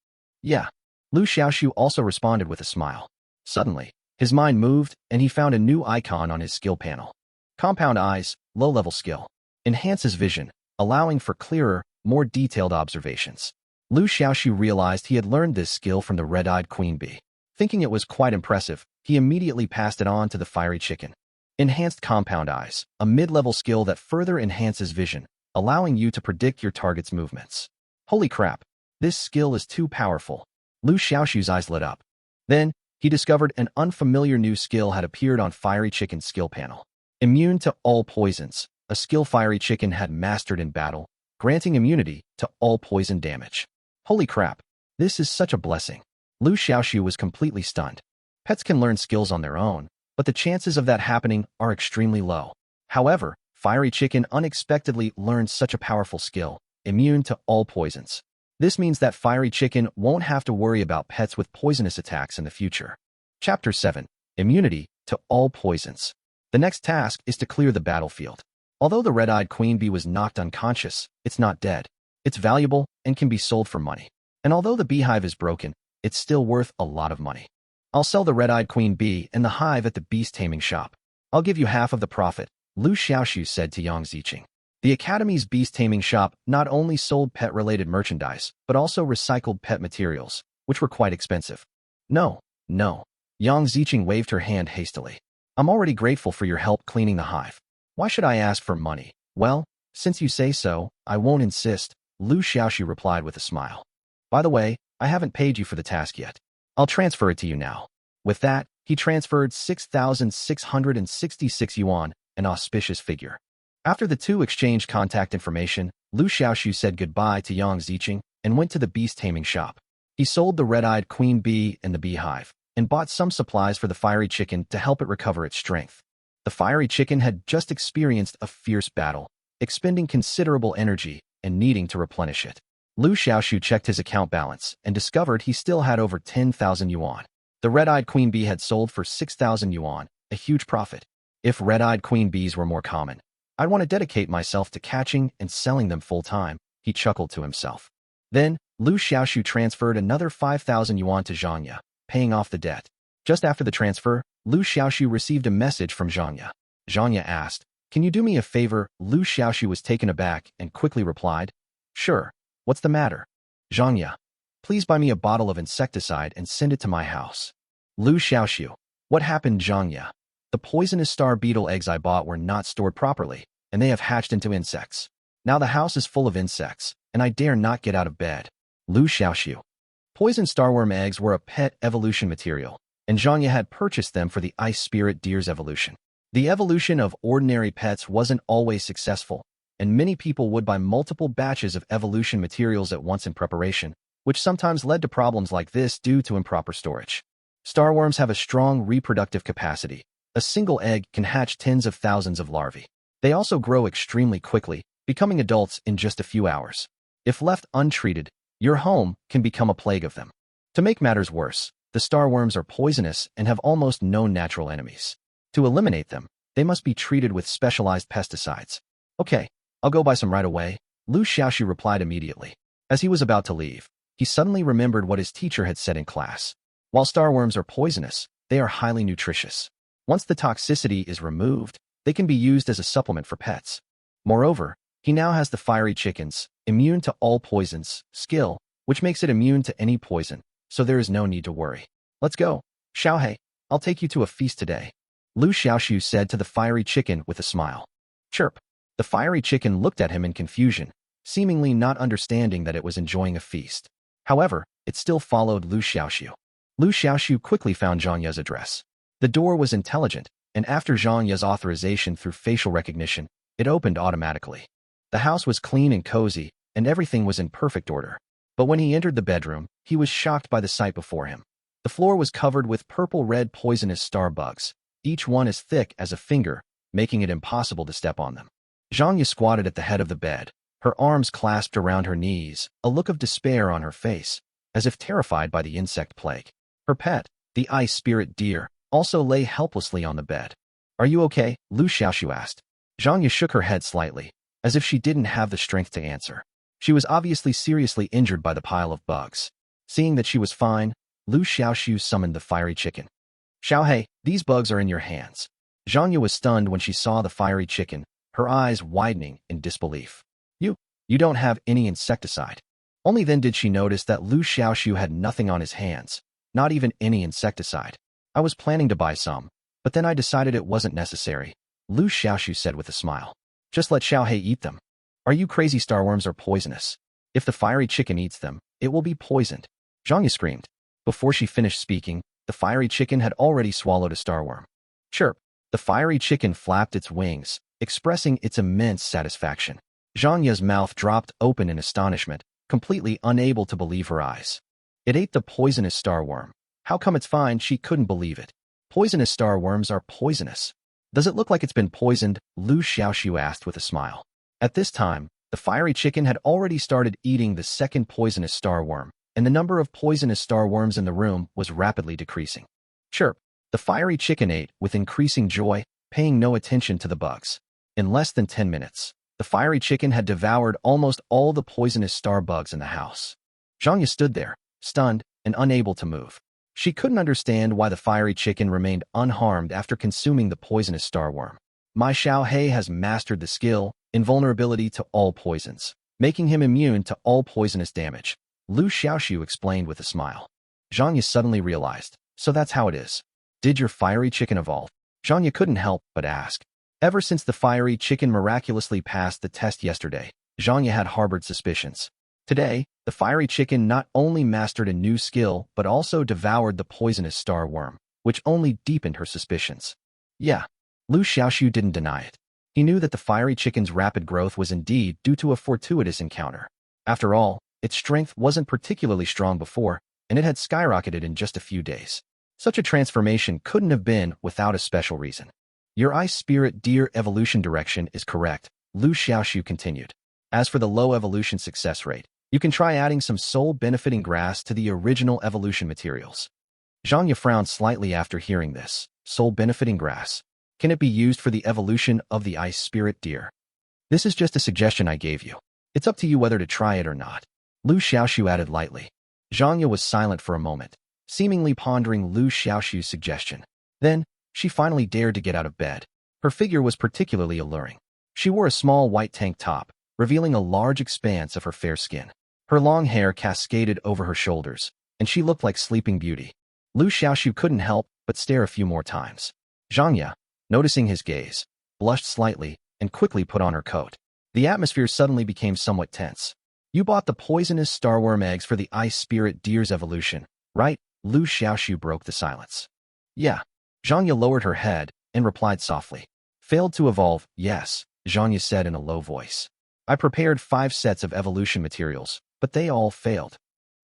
Yeah. Liu Xiaoxu also responded with a smile. Suddenly, his mind moved and he found a new icon on his skill panel. Compound Eyes, low-level skill. Enhances vision, allowing for clearer, more detailed observations. Liu Xiaoxu realized he had learned this skill from the red-eyed queen bee. Thinking it was quite impressive, he immediately passed it on to the fiery chicken. Enhanced Compound Eyes, a mid-level skill that further enhances vision, allowing you to predict your target's movements. Holy crap, this skill is too powerful. Liu Xiaoxu's eyes lit up. Then, he discovered an unfamiliar new skill had appeared on Fiery Chicken's skill panel. Immune to all poisons, a skill Fiery Chicken had mastered in battle, granting immunity to all poison damage. Holy crap, this is such a blessing. Liu Xiaoxu was completely stunned. Pets can learn skills on their own, but the chances of that happening are extremely low. However, Fiery Chicken unexpectedly learned such a powerful skill, immune to all poisons. This means that Fiery Chicken won't have to worry about pets with poisonous attacks in the future. Chapter 7. Immunity to all poisons. The next task is to clear the battlefield. Although the red-eyed queen bee was knocked unconscious, it's not dead. It's valuable and can be sold for money. And although the beehive is broken, it's still worth a lot of money. I'll sell the red-eyed queen bee and the hive at the beast taming shop. I'll give you half of the profit, Liu Xiaoxu said to Yang Ziqing. The Academy's beast taming shop not only sold pet-related merchandise, but also recycled pet materials, which were quite expensive. No. Yang Ziqing waved her hand hastily. I'm already grateful for your help cleaning the hive. Why should I ask for money? Well, since you say so, I won't insist, Liu Xiaoxu replied with a smile. By the way, I haven't paid you for the task yet. I'll transfer it to you now. With that, he transferred 6,666 yuan, an auspicious figure. After the two exchanged contact information, Liu Xiaoxu said goodbye to Yang Ziqing and went to the beast taming shop. He sold the red-eyed queen bee and the beehive, and bought some supplies for the fiery chicken to help it recover its strength. The fiery chicken had just experienced a fierce battle, expending considerable energy and needing to replenish it. Liu Xiaoxu checked his account balance and discovered he still had over 10,000 yuan. The red-eyed queen bee had sold for 6,000 yuan, a huge profit. If red-eyed queen bees were more common, I'd want to dedicate myself to catching and selling them full-time, he chuckled to himself. Then, Liu Xiaoxu transferred another 5,000 yuan to Zhangya, paying off the debt. Just after the transfer, Liu Xiaoxu received a message from Zhangya. Zhangya asked, "Can you do me a favor?" Liu Xiaoxu was taken aback and quickly replied, "Sure. What's the matter?" "Zhangya, please buy me a bottle of insecticide and send it to my house." Liu Xiaoxu, "What happened, Zhangya?" "The poisonous star beetle eggs I bought were not stored properly, and they have hatched into insects. Now the house is full of insects, and I dare not get out of bed." Liu Xiaoxu, "Poison starworm eggs were a pet evolution material, and Zhangya had purchased them for the ice spirit deer's evolution. The evolution of ordinary pets wasn't always successful, and many people would buy multiple batches of evolution materials at once in preparation, which sometimes led to problems like this due to improper storage. Starworms have a strong reproductive capacity. A single egg can hatch tens of thousands of larvae. They also grow extremely quickly, becoming adults in just a few hours. If left untreated, your home can become a plague of them. To make matters worse, the starworms are poisonous and have almost no natural enemies. To eliminate them, they must be treated with specialized pesticides." "Okay, I'll go buy some right away," Liu Xiaoxu replied immediately. As he was about to leave, he suddenly remembered what his teacher had said in class. While starworms are poisonous, they are highly nutritious. Once the toxicity is removed, they can be used as a supplement for pets. Moreover, he now has the fiery chicken's immune to all poisons skill, which makes it immune to any poison, so there is no need to worry. "Let's go. Xiaohei, I'll take you to a feast today," Liu Xiaoxu said to the fiery chicken with a smile. "Chirp." The fiery chicken looked at him in confusion, seemingly not understanding that it was enjoying a feast. However, it still followed Liu Xiaoxu. Liu Xiaoxu quickly found Zhangya's address. The door was intelligent, and after Zhangya's authorization through facial recognition, it opened automatically. The house was clean and cozy, and everything was in perfect order. But when he entered the bedroom, he was shocked by the sight before him. The floor was covered with purple-red poisonous star bugs, each one as thick as a finger, making it impossible to step on them. Zhangya squatted at the head of the bed, her arms clasped around her knees, a look of despair on her face, as if terrified by the insect plague. Her pet, the ice spirit deer, also lay helplessly on the bed. "Are you okay?" Liu Xiaoxu asked. Zhangya shook her head slightly, as if she didn't have the strength to answer. She was obviously seriously injured by the pile of bugs. Seeing that she was fine, Liu Xiaoxu summoned the fiery chicken. "Xiaohei, these bugs are in your hands." Zhangya was stunned when she saw the fiery chicken, her eyes widening in disbelief. You don't have any insecticide." Only then did she notice that Liu Xiaoxu had nothing on his hands, not even any insecticide. "I was planning to buy some, but then I decided it wasn't necessary," Liu Xiaoxu said with a smile. "Just let Xiaohei eat them." "Are you crazy? Starworms are poisonous. If the fiery chicken eats them, it will be poisoned," Zhangya screamed. Before she finished speaking, the fiery chicken had already swallowed a starworm. "Chirp." The fiery chicken flapped its wings, expressing its immense satisfaction. Zhangya's mouth dropped open in astonishment, completely unable to believe her eyes. It ate the poisonous starworm. How come it's fine? She couldn't believe it. Poisonous starworms are poisonous. "Does it look like it's been poisoned?" Liu Xiaoxu asked with a smile. At this time, the fiery chicken had already started eating the second poisonous starworm, and the number of poisonous starworms in the room was rapidly decreasing. "Chirp." The fiery chicken ate with increasing joy, paying no attention to the bugs. In less than 10 minutes, the fiery chicken had devoured almost all the poisonous star bugs in the house. Zhangya stood there, stunned and unable to move. She couldn't understand why the fiery chicken remained unharmed after consuming the poisonous starworm. "My Xiaohei has mastered the skill, invulnerability to all poisons, making him immune to all poisonous damage," Liu Xiaoxu explained with a smile. Zhangya suddenly realized, so that's how it is. "Did your fiery chicken evolve?" Zhangya couldn't help but ask. Ever since the fiery chicken miraculously passed the test yesterday, Zhangya had harbored suspicions. Today, the fiery chicken not only mastered a new skill but also devoured the poisonous starworm, which only deepened her suspicions. Yeah, Liu Xiaoxu didn't deny it. He knew that the fiery chicken's rapid growth was indeed due to a fortuitous encounter. After all, its strength wasn't particularly strong before, and it had skyrocketed in just a few days. Such a transformation couldn't have been without a special reason. "Your ice spirit deer evolution direction is correct," Liu Xiaoxu continued. "As for the low evolution success rate, you can try adding some soul-benefiting grass to the original evolution materials." Zhangya frowned slightly after hearing this. Soul-benefiting grass. Can it be used for the evolution of the ice spirit deer? "This is just a suggestion I gave you. It's up to you whether to try it or not," Liu Xiaoxu added lightly. Zhangya was silent for a moment. seemingly pondering Liu Xiaoxu's suggestion. Then, she finally dared to get out of bed. Her figure was particularly alluring. She wore a small white tank top, revealing a large expanse of her fair skin. Her long hair cascaded over her shoulders, and she looked like Sleeping Beauty. Liu Xiaoxu couldn't help but stare a few more times. Zhangya, noticing his gaze, blushed slightly and quickly put on her coat. The atmosphere suddenly became somewhat tense. You bought the poisonous starworm eggs for the ice spirit deer's evolution, right? Liu Xiaoxu broke the silence. Yeah. Zhangya lowered her head and replied softly. Failed to evolve, yes, Zhangya said in a low voice. I prepared 5 sets of evolution materials, but they all failed.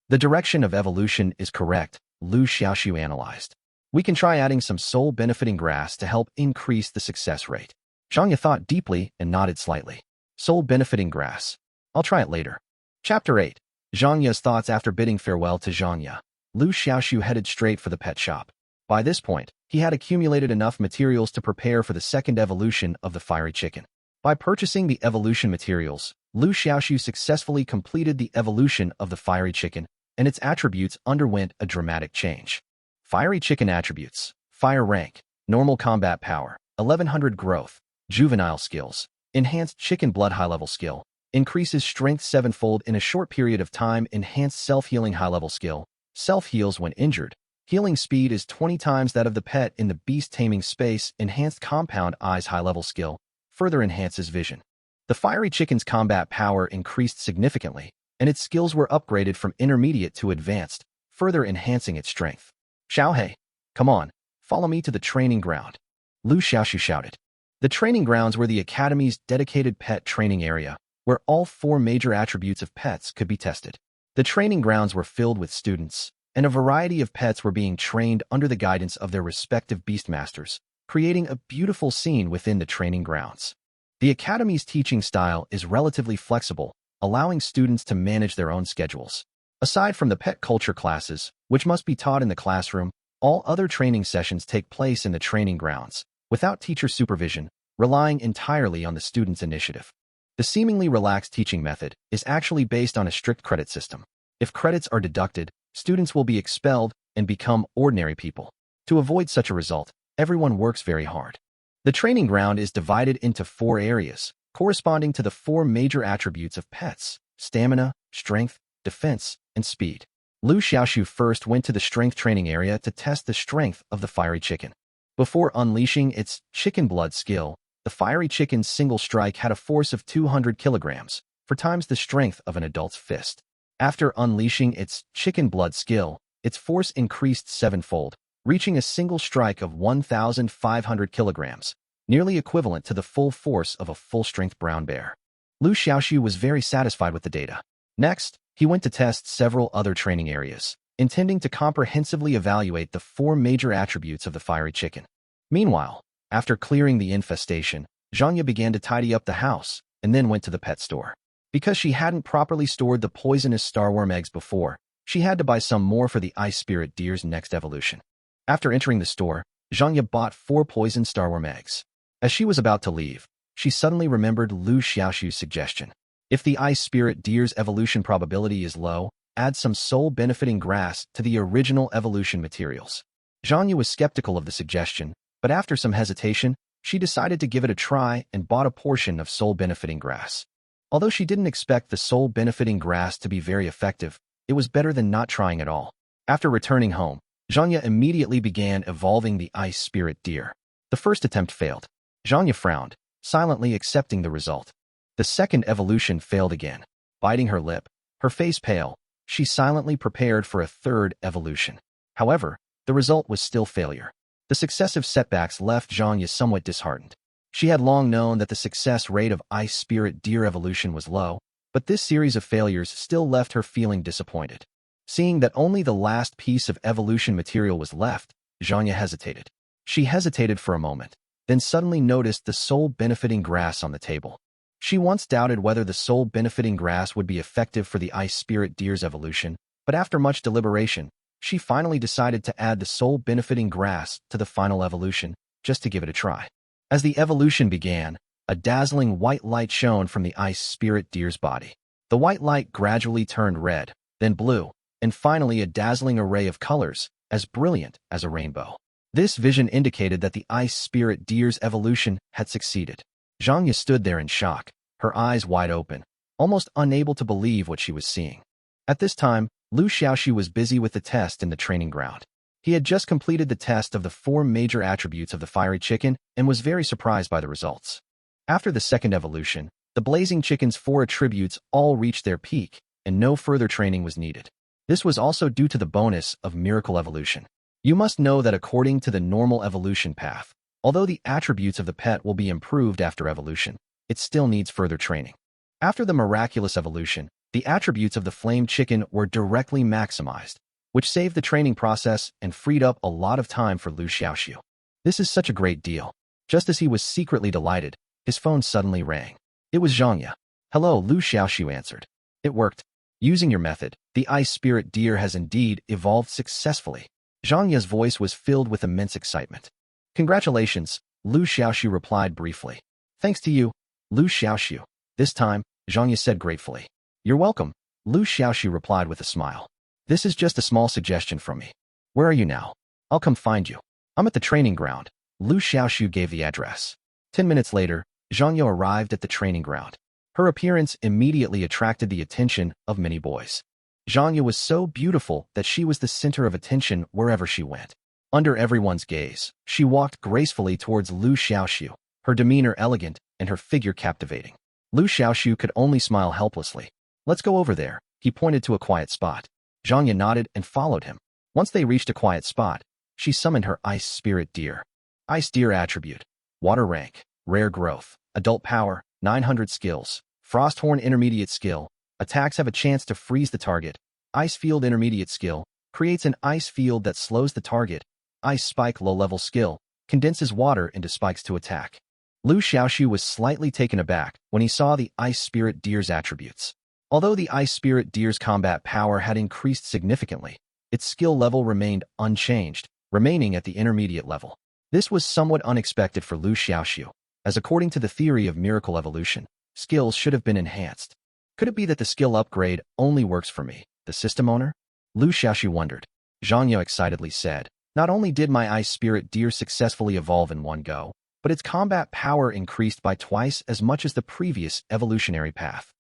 The direction of evolution is correct, Liu Xiaoxu analyzed. We can try adding some soul-benefiting grass to help increase the success rate. Zhangya thought deeply and nodded slightly. Soul-benefiting grass. I'll try it later. Chapter 8. Zhangya's thoughts after bidding farewell to Zhangya. Liu Xiaoxu headed straight for the pet shop. By this point, he had accumulated enough materials to prepare for the second evolution of the fiery chicken. By purchasing the evolution materials, Liu Xiaoxu successfully completed the evolution of the fiery chicken, and its attributes underwent a dramatic change. Fiery chicken attributes: fire rank, normal combat power, 1100 growth, juvenile skills, enhanced chicken blood high-level skill, increases strength 7-fold in a short period of time, enhanced self-healing high-level skill, self-heals when injured, healing speed is 20 times that of the pet in the beast taming space, enhanced compound eyes high-level skill, further enhances vision. The fiery chicken's combat power increased significantly, and its skills were upgraded from intermediate to advanced, further enhancing its strength. Xiaohei, come on, follow me to the training ground. Liu Xiaoxu shouted. The training grounds were the academy's dedicated pet training area, where all 4 major attributes of pets could be tested. The training grounds were filled with students, and a variety of pets were being trained under the guidance of their respective beastmasters, creating a beautiful scene within the training grounds. The academy's teaching style is relatively flexible, allowing students to manage their own schedules. Aside from the pet culture classes, which must be taught in the classroom, all other training sessions take place in the training grounds, without teacher supervision, relying entirely on the student's initiative. The seemingly relaxed teaching method is actually based on a strict credit system. If credits are deducted, students will be expelled and become ordinary people. To avoid such a result, everyone works very hard. The training ground is divided into 4 areas, corresponding to the 4 major attributes of pets: stamina, strength, defense, and speed. Liu Xiaoxu first went to the strength training area to test the strength of the fiery chicken. Before unleashing its chicken blood skill, the fiery chicken's single strike had a force of 200 kilograms, 4 times the strength of an adult's fist. After unleashing its chicken blood skill, its force increased 7-fold, reaching a single strike of 1,500 kilograms, nearly equivalent to the full force of a full-strength brown bear. Liu Xiaoxu was very satisfied with the data. Next, he went to test several other training areas, intending to comprehensively evaluate the 4 major attributes of the fiery chicken. Meanwhile, after clearing the infestation, Zhangya began to tidy up the house and then went to the pet store. Because she hadn't properly stored the poisonous starworm eggs before, she had to buy some more for the ice spirit deer's next evolution. After entering the store, Zhangya bought 4 poisoned starworm eggs. As she was about to leave, she suddenly remembered Liu Xiaoxu's suggestion. If the ice spirit deer's evolution probability is low, add some soul-benefiting grass to the original evolution materials. Zhangya was skeptical of the suggestion, but after some hesitation, she decided to give it a try and bought a portion of soul-benefiting grass. Although she didn't expect the soul-benefiting grass to be very effective, it was better than not trying at all. After returning home, Zhangya immediately began evolving the ice spirit deer. The first attempt failed. Zhangya frowned, silently accepting the result. The second evolution failed again. Biting her lip, her face pale, she silently prepared for a third evolution. However, the result was still failure. The successive setbacks left Zhangya somewhat disheartened. She had long known that the success rate of ice spirit deer evolution was low, but this series of failures still left her feeling disappointed. Seeing that only the last piece of evolution material was left, Zhangya hesitated. She hesitated for a moment, then suddenly noticed the soul-benefiting grass on the table. She once doubted whether the soul-benefiting grass would be effective for the ice spirit deer's evolution, but after much deliberation, she finally decided to add the soul-benefiting grass to the final evolution, just to give it a try. As the evolution began, a dazzling white light shone from the ice spirit deer's body. The white light gradually turned red, then blue, and finally a dazzling array of colors, as brilliant as a rainbow. This vision indicated that the ice spirit deer's evolution had succeeded. Zhang stood there in shock, her eyes wide open, almost unable to believe what she was seeing. At this time, Liu Xiaoxu was busy with the test in the training ground. He had just completed the test of the 4 major attributes of the fiery chicken and was very surprised by the results. After the second evolution, the blazing chicken's 4 attributes all reached their peak, and no further training was needed. This was also due to the bonus of miracle evolution. You must know that according to the normal evolution path, although the attributes of the pet will be improved after evolution, it still needs further training. After the miraculous evolution, the attributes of the flame chicken were directly maximized, which saved the training process and freed up a lot of time for Liu Xiaoxu. This is such a great deal. Just as he was secretly delighted, his phone suddenly rang. It was Zhang. Hello, Liu Xiaoxu answered. It worked. Using your method, the ice spirit deer has indeed evolved successfully. Zhang's voice was filled with immense excitement. Congratulations, Liu Xiaoxu replied briefly. Thanks to you, Liu Xiaoxu. This time, Zhang said gratefully. You're welcome, Liu Xiaoxu replied with a smile. This is just a small suggestion from me. Where are you now? I'll come find you. I'm at the training ground. Liu Xiaoxu gave the address. 10 minutes later, Zhang arrived at the training ground. Her appearance immediately attracted the attention of many boys. Zhang was so beautiful that she was the center of attention wherever she went. Under everyone's gaze, she walked gracefully towards Liu Xiaoxu, her demeanor elegant and her figure captivating. Liu Xiaoxu could only smile helplessly. Let's go over there, he pointed to a quiet spot. Zhang nodded and followed him. Once they reached a quiet spot, she summoned her ice spirit deer. Ice deer attribute. Water rank. Rare growth. Adult power. 900 skills. Frosthorn intermediate skill. Attacks have a chance to freeze the target. Ice field intermediate skill. Creates an ice field that slows the target. Ice spike low-level skill. Condenses water into spikes to attack. Liu Xiaoxu was slightly taken aback when he saw the ice spirit deer's attributes. Although the ice spirit deer's combat power had increased significantly, its skill level remained unchanged, remaining at the intermediate level. This was somewhat unexpected for Liu Xiaoxu, as according to the theory of miracle evolution, skills should have been enhanced. Could it be that the skill upgrade only works for me, the system owner? Liu Xiaoxu wondered. Zhang excitedly said, not only did my ice spirit deer successfully evolve in one go, but its combat power increased by twice as much as the previous evolutionary path.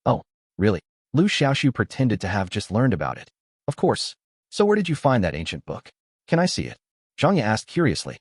Oh, really? Liu Xiaoxu pretended to have just learned about it. Of course. So where did you find that ancient book? Can I see it? Zhang asked curiously.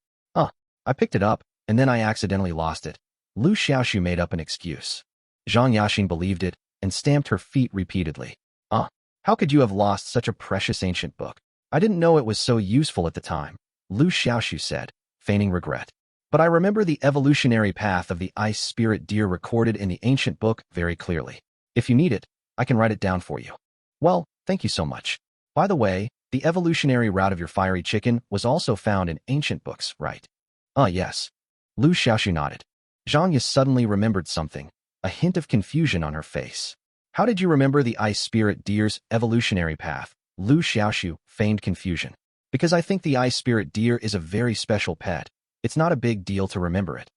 I picked it up, and then I accidentally lost it. Liu Xiaoxu made up an excuse. Zhang Yaxing believed it and stamped her feet repeatedly. How could you have lost such a precious ancient book? I didn't know it was so useful at the time, Liu Xiaoxu said, feigning regret. But I remember the evolutionary path of the ice spirit deer recorded in the ancient book very clearly. If you need it, I can write it down for you. Well, thank you so much. By the way, the evolutionary route of your fiery chicken was also found in ancient books, right? Yes. Liu Xiaoxu nodded. Zhang suddenly remembered something, a hint of confusion on her face. How did you remember the ice spirit deer's evolutionary path? Liu Xiaoxu feigned confusion. Because I think the ice spirit deer is a very special pet. It's not a big deal to remember it.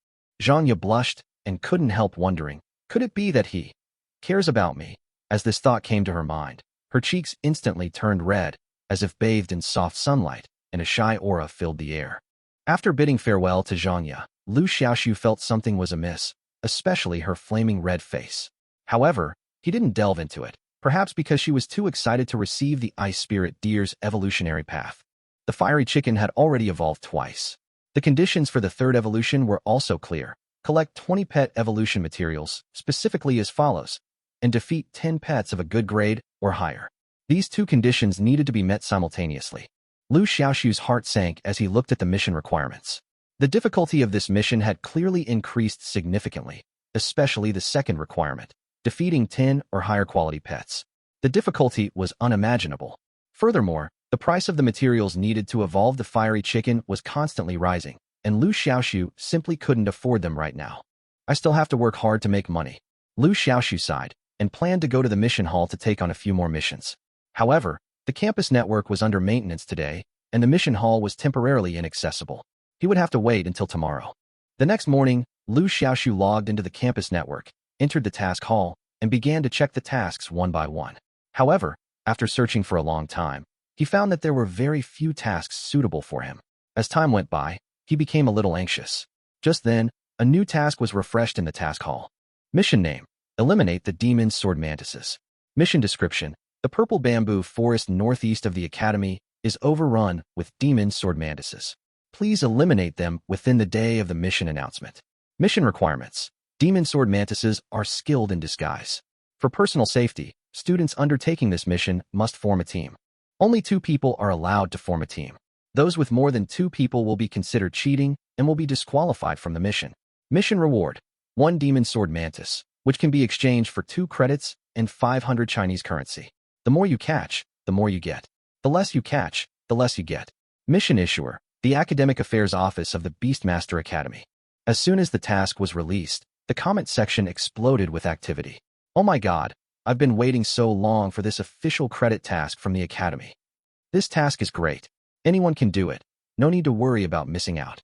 Zhang blushed and couldn't help wondering, could it be that he cares about me? As this thought came to her mind, her cheeks instantly turned red, as if bathed in soft sunlight, and a shy aura filled the air. After bidding farewell to Zhang, Liu Xiaoxu felt something was amiss, especially her flaming red face. However, he didn't delve into it, perhaps because she was too excited to receive the ice spirit deer's evolutionary path. The fiery chicken had already evolved twice. The conditions for the third evolution were also clear. Collect 20 pet evolution materials, specifically as follows, and defeat 10 pets of a good grade or higher. These two conditions needed to be met simultaneously. Liu Xiaoxu's heart sank as he looked at the mission requirements. The difficulty of this mission had clearly increased significantly, especially the second requirement, defeating 10 or higher quality pets. The difficulty was unimaginable. Furthermore, the price of the materials needed to evolve the fiery chicken was constantly rising, and Liu Xiaoxu simply couldn't afford them right now. I still have to work hard to make money. Liu Xiaoxu sighed, and planned to go to the mission hall to take on a few more missions. However, the campus network was under maintenance today, and the mission hall was temporarily inaccessible. He would have to wait until tomorrow. The next morning, Liu Xiaoxu logged into the campus network, entered the task hall, and began to check the tasks one by one. However, After searching for a long time, he found that there were very few tasks suitable for him. As time went by, he became a little anxious. Just then, a new task was refreshed in the task hall. Mission name: eliminate the demon sword mantises. Mission description: the purple bamboo forest northeast of the academy is overrun with demon sword mantises. Please eliminate them within the day of the mission announcement. Mission requirements: demon sword mantises are skilled in disguise. For personal safety, students undertaking this mission must form a team. Only 2 people are allowed to form a team. Those with more than 2 people will be considered cheating and will be disqualified from the mission. Mission reward: 1 demon sword mantis, which can be exchanged for 2 credits and 500 Chinese currency. The more you catch, the more you get. The less you catch, the less you get. Mission issuer: the Academic Affairs Office of the Beastmaster Academy. As soon as the task was released, the comment section exploded with activity. Oh my god, I've been waiting so long for this official credit task from the Academy. This task is great. Anyone can do it. No need to worry about missing out.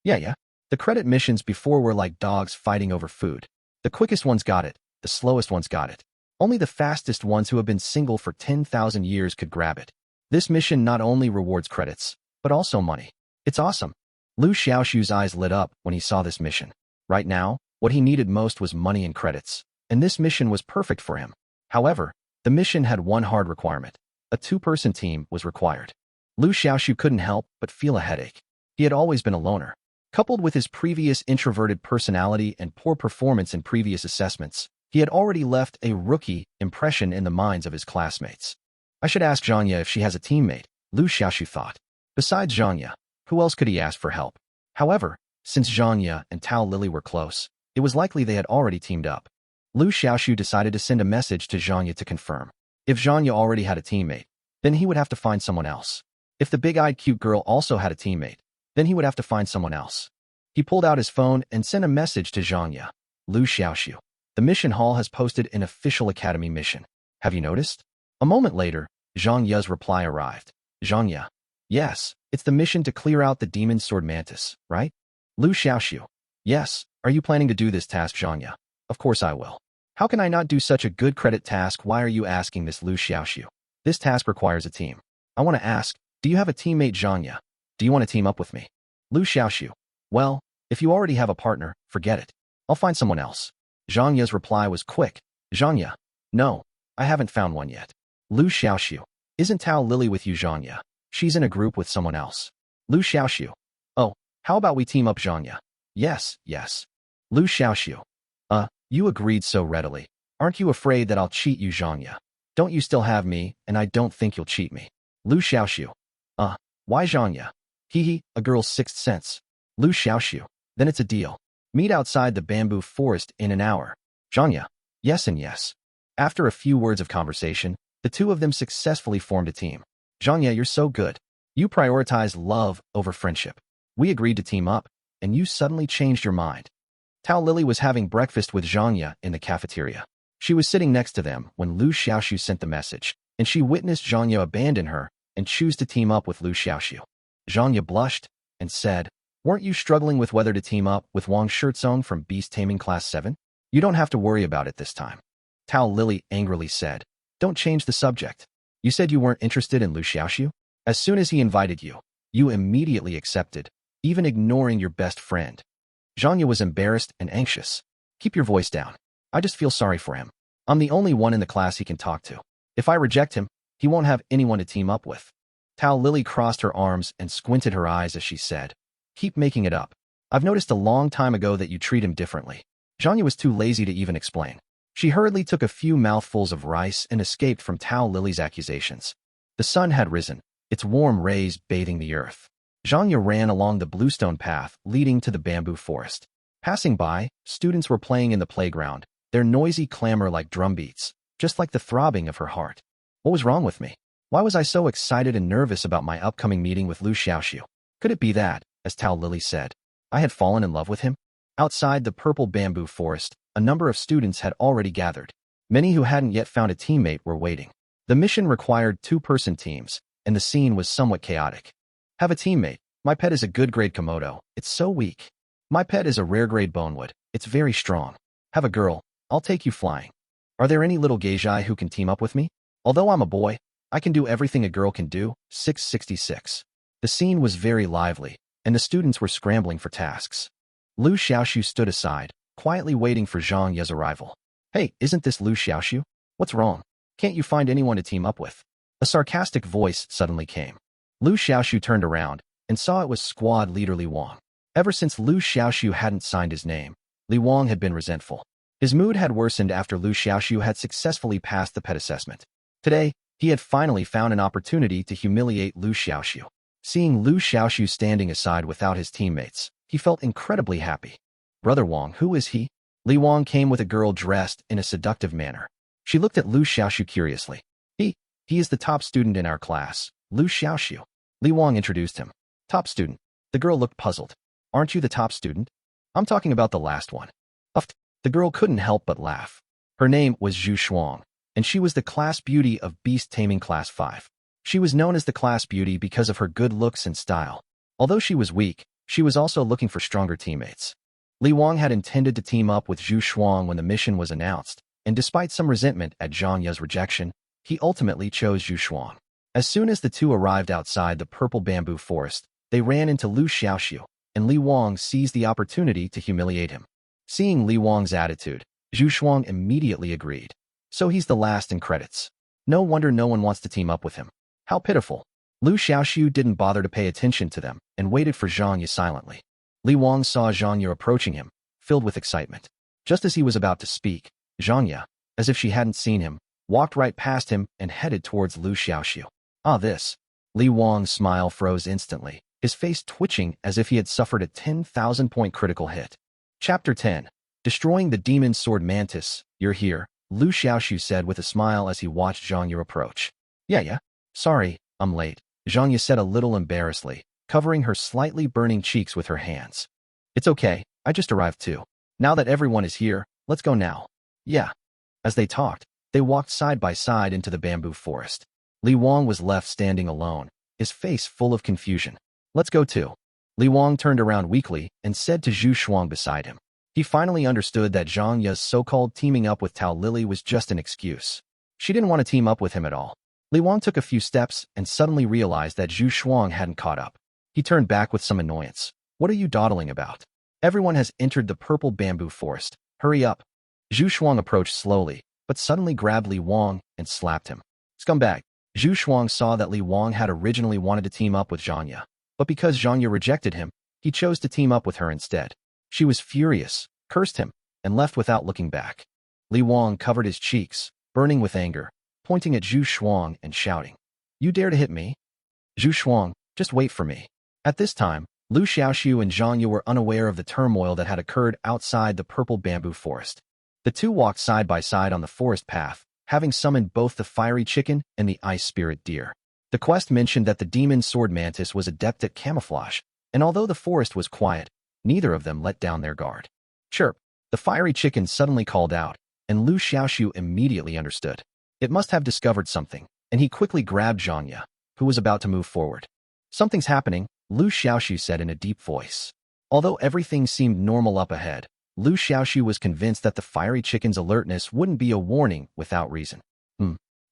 Yeah. The credit missions before were like dogs fighting over food. The quickest ones got it, the slowest ones got it. Only the fastest ones who have been single for 10,000 years could grab it. This mission not only rewards credits, but also money. It's awesome. Liu Xiaoxu's eyes lit up when he saw this mission. Right now, what he needed most was money and credits, and this mission was perfect for him. However, the mission had one hard requirement. A 2-person team was required. Liu Xiaoxu couldn't help but feel a headache. He had always been a loner. Coupled with his previous introverted personality and poor performance in previous assessments, he had already left a rookie impression in the minds of his classmates. I should ask Zhanya if she has a teammate, Liu Xiaoxu thought. Besides Zhanya, who else could he ask for help? However, since Zhanya and Tao Lily were close, it was likely they had already teamed up. Liu Xiaoxu decided to send a message to Zhanya to confirm. If Zhanya already had a teammate, then he would have to find someone else. If the big-eyed cute girl also had a teammate, then he would have to find someone else. He pulled out his phone and sent a message to Zhanya. Liu Xiaoxu, the mission hall has posted an official academy mission. Have you noticed? A moment later, Zhang Ye's reply arrived. Zhang. Yes, it's the mission to clear out the demon sword mantis, right? Liu Xiaoxu. Yes, are you planning to do this task, Zhang? Of course I will. How can I not do such a good credit task? Why are you asking this, Liu Xiaoxu? This task requires a team. I want to ask, do you have a teammate, Zhang? Do you want to team up with me? Liu Xiaoxu. Well, if you already have a partner, forget it. I'll find someone else. Zhang Ye's reply was quick. Zhang. No, I haven't found one yet. Liu Xiaoxu. Isn't Tao Lily with you, Zhang? She's in a group with someone else. Liu Xiaoxu. Oh, how about we team up, Zhang? Yes. Liu Xiaoxu. You agreed so readily. Aren't you afraid that I'll cheat you, Zhang? Don't you still have me, and I don't think you'll cheat me. Liu Xiaoxu. Why Zhang? Hee, a girl's sixth sense. Liu Xiaoxu. Then it's a deal. Meet outside the bamboo forest in an hour. Zhang. Yes and yes. After a few words of conversation, the 2 of them successfully formed a team. Zhang, you're so good. You prioritized love over friendship. We agreed to team up, and you suddenly changed your mind. Tao Lily was having breakfast with Zhang in the cafeteria. She was sitting next to them when Liu Xiaoxu sent the message, and she witnessed Zhang abandon her and choose to team up with Liu Xiaoxu. Zhang blushed and said, weren't you struggling with whether to team up with Wang Shizong from Beast Taming Class 7? You don't have to worry about it this time. Tao Lily angrily said, don't change the subject. You said you weren't interested in Liu Xiaoxu? As soon as he invited you, you immediately accepted, even ignoring your best friend. Zhang was embarrassed and anxious. Keep your voice down. I just feel sorry for him. I'm the only one in the class he can talk to. If I reject him, he won't have anyone to team up with. Tao Lily crossed her arms and squinted her eyes as she said, keep making it up. I've noticed a long time ago that you treat him differently. Zhang was too lazy to even explain. She hurriedly took a few mouthfuls of rice and escaped from Tao Lily's accusations. The sun had risen, its warm rays bathing the earth. Zhang ran along the bluestone path leading to the bamboo forest. Passing by, students were playing in the playground, their noisy clamor like drumbeats, just like the throbbing of her heart. What was wrong with me? Why was I so excited and nervous about my upcoming meeting with Liu Xiaoxu? Could it be that, as Tao Lily said, I had fallen in love with him? Outside the purple bamboo forest, a number of students had already gathered. Many who hadn't yet found a teammate were waiting. The mission required 2-person teams, and the scene was somewhat chaotic. Have a teammate. My pet is a good grade Komodo. It's so weak. My pet is a rare grade Bonewood. It's very strong. Have a girl. I'll take you flying. Are there any little Geijai who can team up with me? Although I'm a boy, I can do everything a girl can do. 666. The scene was very lively, and the students were scrambling for tasks. Liu Xiaoxu stood aside, quietly waiting for Zhang Ye's arrival. Hey, isn't this Liu Xiaoxu? What's wrong? Can't you find anyone to team up with? A sarcastic voice suddenly came. Liu Xiaoxu turned around and saw it was squad leader Li Wang. Ever since Liu Xiaoxu hadn't signed his name, Li Wang had been resentful. His mood had worsened after Liu Xiaoxu had successfully passed the pet assessment. Today, he had finally found an opportunity to humiliate Liu Xiaoxu. Seeing Liu Xiaoxu standing aside without his teammates, he felt incredibly happy. Brother Wang, who is he? Li Wang came with a girl dressed in a seductive manner. She looked at Liu Xiaoxu curiously. He is the top student in our class, Liu Xiaoxu. Li Wang introduced him. Top student. The girl looked puzzled. Aren't you the top student? I'm talking about the last one. Uffed. The girl couldn't help but laugh. Her name was Zhu Shuang, and she was the class beauty of Beast Taming Class 5. She was known as the class beauty because of her good looks and style. Although she was weak, she was also looking for stronger teammates. Li Wang had intended to team up with Zhu Shuang when the mission was announced, and despite some resentment at Zhang Ye's rejection, he ultimately chose Zhu Shuang. As soon as the two arrived outside the purple bamboo forest, they ran into Liu Xiaoxu, and Li Wang seized the opportunity to humiliate him. Seeing Li Wang's attitude, Zhu Shuang immediately agreed. So he's the last in credits. No wonder no one wants to team up with him. How pitiful. Liu Xiaoxu didn't bother to pay attention to them and waited for Zhang Ye silently. Li Wang saw Zhang Ye approaching him, filled with excitement. Just as he was about to speak, Zhang Ye, as if she hadn't seen him, walked right past him and headed towards Liu Xiaoxu. Ah, this. Li Wang's smile froze instantly, his face twitching as if he had suffered a 10,000-point critical hit. Chapter 10. Destroying the Demon Sword Mantis. You're here, Liu Xiaoxu said with a smile as he watched Zhang Ye approach. Yeah. Sorry, I'm late, Zhang Ye said a little embarrassedly, covering her slightly burning cheeks with her hands. It's okay, I just arrived too. Now that everyone is here, let's go now. Yeah. As they talked, they walked side by side into the bamboo forest. Li Wang was left standing alone, his face full of confusion. Let's go too. Li Wang turned around weakly and said to Zhu Shuang beside him. He finally understood that Zhang Ye's so-called teaming up with Tao Lily was just an excuse. She didn't want to team up with him at all. Li Wang took a few steps and suddenly realized that Zhu Shuang hadn't caught up. He turned back with some annoyance. What are you dawdling about? Everyone has entered the purple bamboo forest. Hurry up. Zhu Shuang approached slowly, but suddenly grabbed Li Wang and slapped him. Scumbag. Zhu Shuang saw that Li Wang had originally wanted to team up with Zhang Ye, but because Zhang Ye rejected him, he chose to team up with her instead. She was furious, cursed him, and left without looking back. Li Wang covered his cheeks, burning with anger, pointing at Zhu Shuang and shouting, You dare to hit me? Zhu Shuang, just wait for me. At this time, Liu Xiaoxu and Zhang Ye were unaware of the turmoil that had occurred outside the purple bamboo forest. The two walked side by side on the forest path, having summoned both the fiery chicken and the ice spirit deer. The quest mentioned that the demon sword mantis was adept at camouflage, and although the forest was quiet, neither of them let down their guard. Chirp! The fiery chicken suddenly called out, and Liu Xiaoxu immediately understood. It must have discovered something, and he quickly grabbed Zhang Ye, who was about to move forward. Something's happening, Liu Xiaoxu said in a deep voice. Although everything seemed normal up ahead, Liu Xiaoxu was convinced that the fiery chicken's alertness wouldn't be a warning without reason.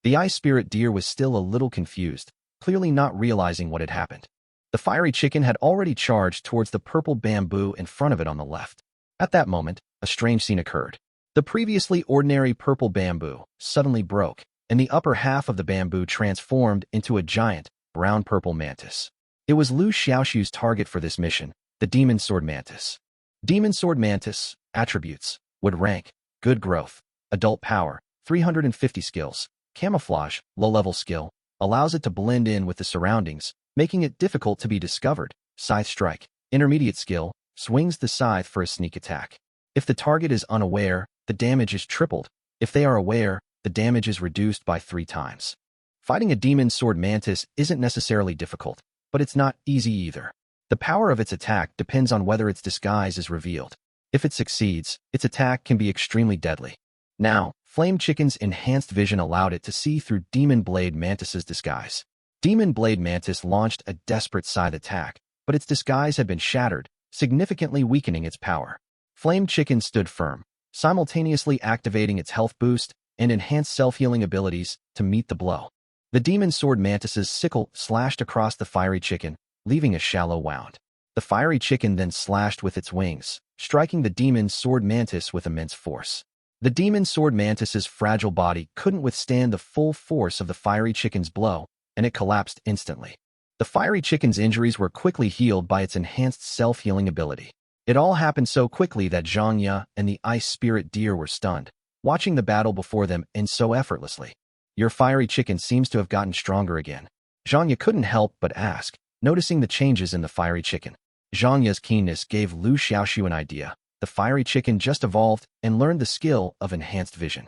The ice spirit deer was still a little confused, clearly not realizing what had happened. The fiery chicken had already charged towards the purple bamboo in front of it on the left. At that moment, a strange scene occurred. The previously ordinary purple bamboo suddenly broke, and the upper half of the bamboo transformed into a giant, brown-purple mantis. It was Liu Xiaoxu's target for this mission, the demon sword mantis. Demon sword mantis, attributes, would rank, good growth, adult power, 350 skills, camouflage, low-level skill, allows it to blend in with the surroundings, making it difficult to be discovered, scythe strike, intermediate skill, swings the scythe for a sneak attack. If the target is unaware, the damage is tripled. If they are aware, the damage is reduced by 3 times. Fighting a demon sword mantis isn't necessarily difficult, but it's not easy either. The power of its attack depends on whether its disguise is revealed. If it succeeds, its attack can be extremely deadly. Now, Flame Chicken's enhanced vision allowed it to see through Demon Blade Mantis's disguise. Demon Blade Mantis launched a desperate scythe attack, but its disguise had been shattered, significantly weakening its power. Flame Chicken stood firm, simultaneously activating its health boost and enhanced self-healing abilities to meet the blow. The demon sword mantis's sickle slashed across the fiery chicken, leaving a shallow wound. The fiery chicken then slashed with its wings, striking the demon sword mantis with immense force. The demon sword mantis's fragile body couldn't withstand the full force of the fiery chicken's blow, and it collapsed instantly. The fiery chicken's injuries were quickly healed by its enhanced self-healing ability. It all happened so quickly that Zhang Ye and the ice spirit deer were stunned, watching the battle before them end so effortlessly. Your fiery chicken seems to have gotten stronger again. Zhang Ye couldn't help but ask, noticing the changes in the fiery chicken. Zhang Ye's keenness gave Liu Xiaoxu an idea. The fiery chicken just evolved and learned the skill of enhanced vision.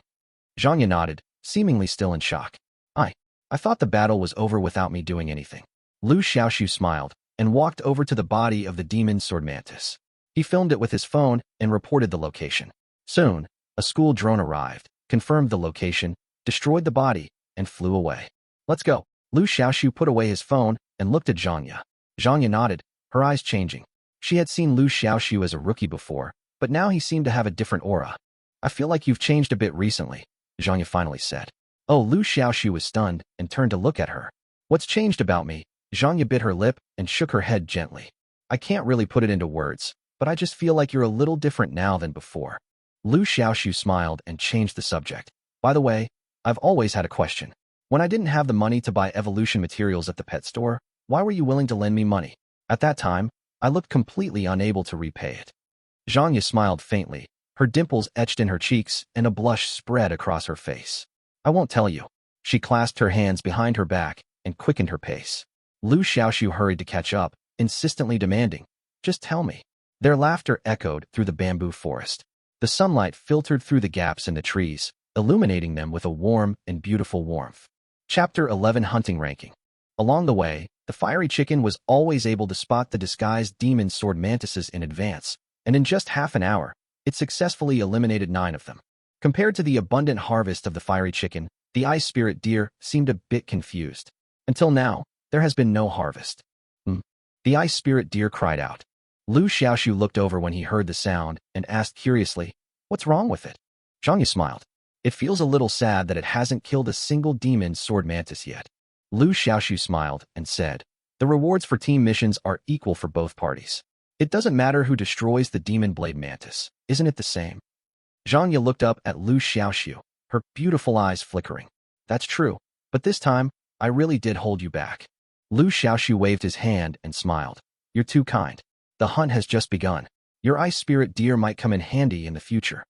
Zhang Ye nodded, seemingly still in shock. I thought the battle was over without me doing anything. Liu Xiaoxu smiled and walked over to the body of the demon sword mantis. He filmed it with his phone and reported the location. Soon, a school drone arrived, confirmed the location, destroyed the body, and flew away. Let's go. Liu Xiaoxu put away his phone and looked at Zhang Ye. Zhang Ye nodded, her eyes changing. She had seen Liu Xiaoxu as a rookie before, but now he seemed to have a different aura. I feel like you've changed a bit recently, Zhang Ye finally said. Oh, Liu Xiaoxu was stunned and turned to look at her. What's changed about me? Zhang Ye bit her lip and shook her head gently. I can't really put it into words, but I just feel like you're a little different now than before. Liu Xiaoxu smiled and changed the subject. By the way, I've always had a question. When I didn't have the money to buy evolution materials at the pet store, why were you willing to lend me money? At that time, I looked completely unable to repay it. Zhang Ye smiled faintly, her dimples etched in her cheeks and a blush spread across her face. I won't tell you. She clasped her hands behind her back and quickened her pace. Liu Xiaoxu hurried to catch up, insistently demanding, just tell me. Their laughter echoed through the bamboo forest. The sunlight filtered through the gaps in the trees, illuminating them with a warm and beautiful warmth. Chapter 11 Hunting Ranking. Along the way, the fiery chicken was always able to spot the disguised demon sword mantises in advance, and in just half an hour, it successfully eliminated 9 of them. Compared to the abundant harvest of the fiery chicken, the ice spirit deer seemed a bit confused. Until now, there has been no harvest. The ice spirit deer cried out. Liu Xiaoxu looked over when he heard the sound and asked curiously, what's wrong with it? Zhang Ye smiled. It feels a little sad that it hasn't killed a single demon sword mantis yet. Liu Xiaoxu smiled and said, the rewards for team missions are equal for both parties. It doesn't matter who destroys the demon blade mantis, isn't it the same? Zhang Ye looked up at Liu Xiaoxu, her beautiful eyes flickering. That's true, but this time, I really did hold you back. Liu Xiaoxu waved his hand and smiled. You're too kind. The hunt has just begun. Your ice spirit deer might come in handy in the future.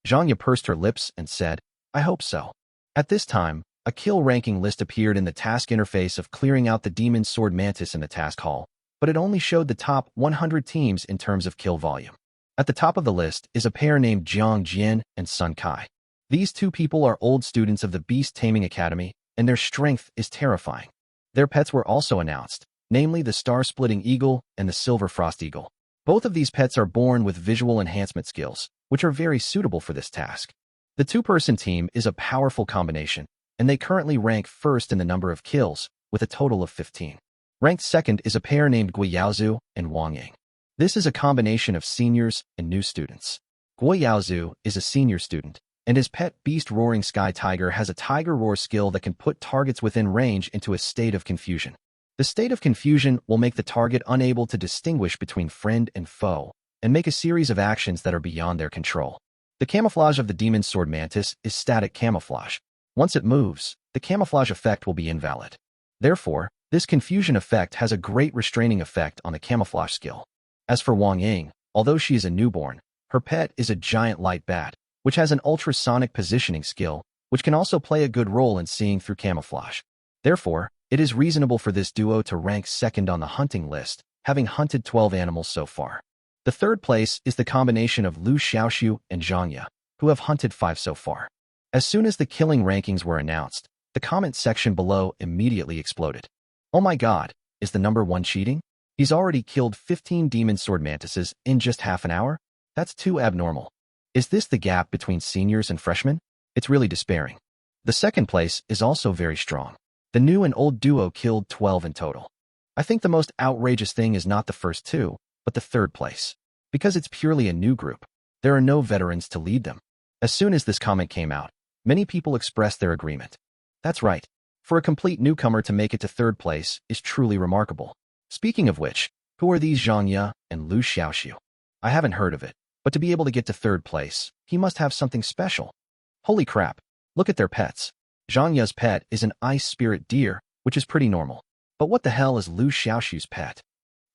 Zhang Ye pursed her lips and said, I hope so. At this time, a kill ranking list appeared in the task interface of clearing out the demon sword mantis in the task hall, but it only showed the top 100 teams in terms of kill volume. At the top of the list is a pair named Jiang Jian and Sun Kai. These two people are old students of the Beast Taming Academy, and their strength is terrifying. Their pets were also announced, namely the star-splitting eagle and the silver frost eagle. Both of these pets are born with visual enhancement skills, which are very suitable for this task. The two-person team is a powerful combination, and they currently rank first in the number of kills, with a total of 15. Ranked second is a pair named Guiyaozu and Wang Ying. This is a combination of seniors and new students. Guiyaozu is a senior student, and his pet beast Roaring Sky Tiger has a tiger roar skill that can put targets within range into a state of confusion. The state of confusion will make the target unable to distinguish between friend and foe, and make a series of actions that are beyond their control. The camouflage of the demon sword mantis is static camouflage. Once it moves, the camouflage effect will be invalid. Therefore, this confusion effect has a great restraining effect on the camouflage skill. As for Wang Ying, although she is a newborn, her pet is a giant light bat, which has an ultrasonic positioning skill, which can also play a good role in seeing through camouflage. Therefore, it is reasonable for this duo to rank second on the hunting list, having hunted 12 animals so far. The third place is the combination of Liu Xiaoxu and Zhang Ye, who have hunted 5 so far. As soon as the killing rankings were announced, the comment section below immediately exploded. Oh my god, is the number 1 cheating? He's already killed 15 demon sword mantises in just half an hour? That's too abnormal. Is this the gap between seniors and freshmen? It's really despairing. The second place is also very strong. The new and old duo killed 12 in total. I think the most outrageous thing is not the first 2, but the third place. Because it's purely a new group. There are no veterans to lead them. As soon as this comment came out, many people expressed their agreement. That's right. For a complete newcomer to make it to third place is truly remarkable. Speaking of which, who are these Zhang Ye and Liu Xiaoxu? I haven't heard of it, but to be able to get to third place, he must have something special. Holy crap, look at their pets. Zhang Ye's pet is an ice spirit deer, which is pretty normal. But what the hell is Liu Xiaoxu's pet?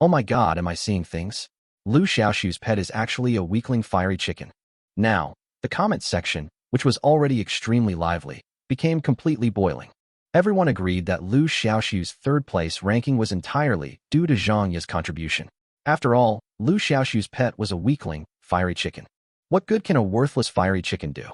Oh my god, am I seeing things? Liu Xiaoxu's pet is actually a weakling fiery chicken. Now, the comments section, which was already extremely lively, became completely boiling. Everyone agreed that Liu Xiaoxu's third place ranking was entirely due to Zhang Ye's contribution. After all, Liu Xiaoxu's pet was a weakling, fiery chicken. What good can a worthless fiery chicken do?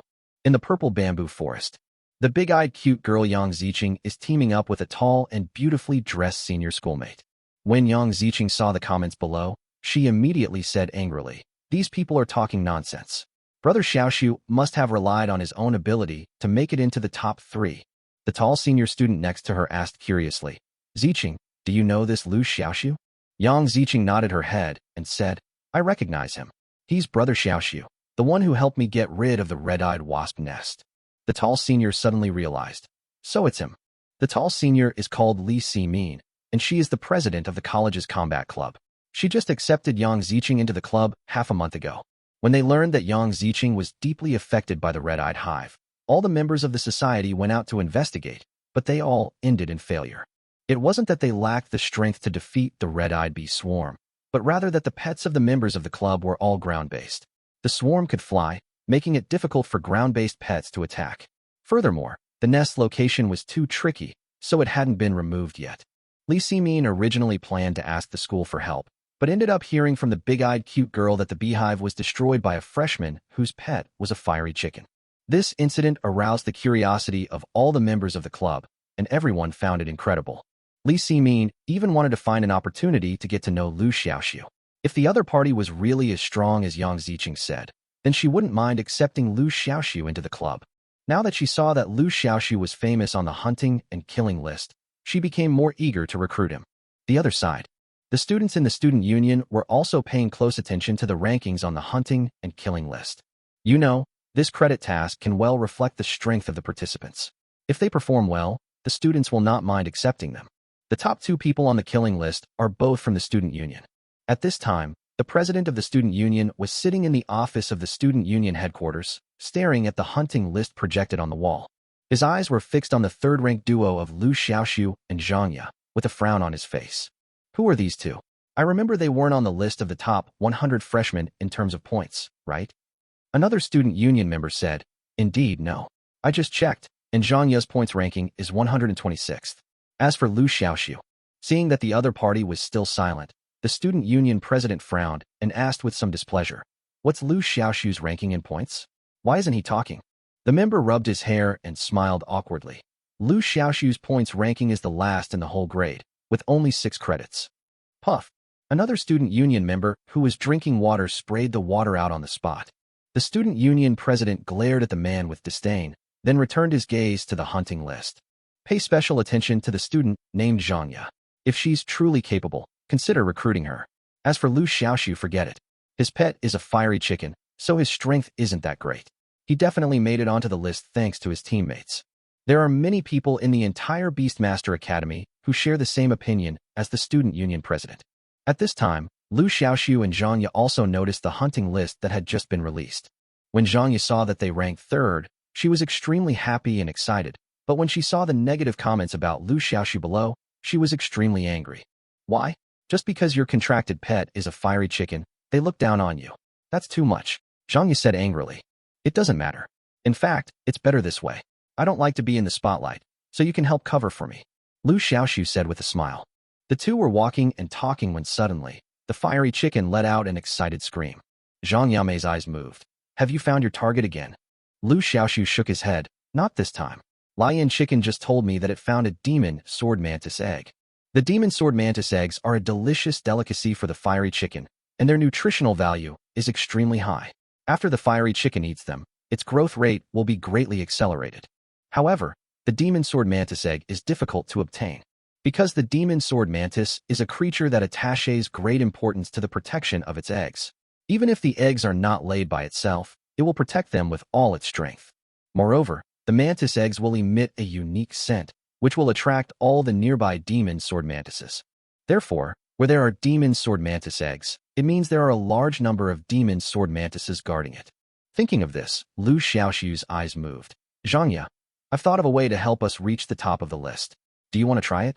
In the purple bamboo forest, the big-eyed cute girl Yang Ziqing is teaming up with a tall and beautifully dressed senior schoolmate. When Yang Ziqing saw the comments below, she immediately said angrily, "These people are talking nonsense. Brother Xiaoxu must have relied on his own ability to make it into the top 3. The tall senior student next to her asked curiously, "Ziqing, do you know this Liu Xiaoxu?" Yang Ziqing nodded her head and said, "I recognize him. He's Brother Xiaoxu, the one who helped me get rid of the red-eyed wasp nest." The tall senior suddenly realized. So it's him. The tall senior is called Li Ximin, and she is the president of the college's combat club. She just accepted Yang Ziqing into the club half a month ago. When they learned that Yang Ziqing was deeply affected by the red-eyed hive, all the members of the society went out to investigate, but they all ended in failure. It wasn't that they lacked the strength to defeat the red-eyed bee swarm, but rather that the pets of the members of the club were all ground-based. The swarm could fly, making it difficult for ground-based pets to attack. Furthermore, the nest location was too tricky, so it hadn't been removed yet. Li Ximin originally planned to ask the school for help, but ended up hearing from the big-eyed cute girl that the beehive was destroyed by a freshman whose pet was a fiery chicken. This incident aroused the curiosity of all the members of the club, and everyone found it incredible. Li Ximin even wanted to find an opportunity to get to know Liu Xiaoxu. If the other party was really as strong as Yang Ziqing said, then she wouldn't mind accepting Liu Xiaoxu into the club. Now that she saw that Liu Xiaoxu was famous on the hunting and killing list, she became more eager to recruit him. The other side. The students in the student union were also paying close attention to the rankings on the hunting and killing list. You know, this credit task can well reflect the strength of the participants. If they perform well, the students will not mind accepting them. The top 2 people on the killing list are both from the student union. At this time, the president of the student union was sitting in the office of the student union headquarters, staring at the hunting list projected on the wall. His eyes were fixed on the third-ranked duo of Liu Xiaoxu and Zhang Ye, with a frown on his face. Who are these two? I remember they weren't on the list of the top 100 freshmen in terms of points, right? Another student union member said, "Indeed, no. I just checked, and Zhang Ye's points ranking is 126th. As for Liu Xiaoxu, seeing that the other party was still silent, the student union president frowned and asked with some displeasure, "What's Liu Xiaoxu's ranking in points? Why isn't he talking?" The member rubbed his hair and smiled awkwardly. Liu Xiaoxu's points ranking is the last in the whole grade, with only 6 credits. Puff. Another student union member who was drinking water sprayed the water out on the spot. The student union president glared at the man with disdain, then returned his gaze to the hunting list. Pay special attention to the student named Zhang Ye. If she's truly capable, consider recruiting her. As for Liu Xiaoxu, forget it. His pet is a fiery chicken, so his strength isn't that great. He definitely made it onto the list thanks to his teammates. There are many people in the entire Beastmaster Academy who share the same opinion as the student union president. At this time, Liu Xiaoxu and Zhang Ye also noticed the hunting list that had just been released. When Zhang Ye saw that they ranked 3rd, she was extremely happy and excited, but when she saw the negative comments about Liu Xiaoxu below, she was extremely angry. Why? Just because your contracted pet is a fiery chicken, they look down on you. That's too much, Zhang Ye said angrily. It doesn't matter. In fact, it's better this way. I don't like to be in the spotlight, so you can help cover for me, Liu Xiaoxu said with a smile. The two were walking and talking when suddenly, the fiery chicken let out an excited scream. Zhang Yame's eyes moved. Have you found your target again? Liu Xiaoxu shook his head. Not this time. Lion Chicken just told me that it found a demon sword mantis egg. The demon sword mantis eggs are a delicious delicacy for the fiery chicken, and their nutritional value is extremely high. After the fiery chicken eats them, its growth rate will be greatly accelerated. However, the demon sword mantis egg is difficult to obtain. Because the demon sword mantis is a creature that attaches great importance to the protection of its eggs. Even if the eggs are not laid by itself, it will protect them with all its strength. Moreover, the mantis eggs will emit a unique scent, which will attract all the nearby demon sword mantises. Therefore, where there are demon sword mantis eggs, it means there are a large number of demon sword mantises guarding it. Thinking of this, Liu Xiaoxu's eyes moved. Zhangya, I've thought of a way to help us reach the top of the list. Do you want to try it?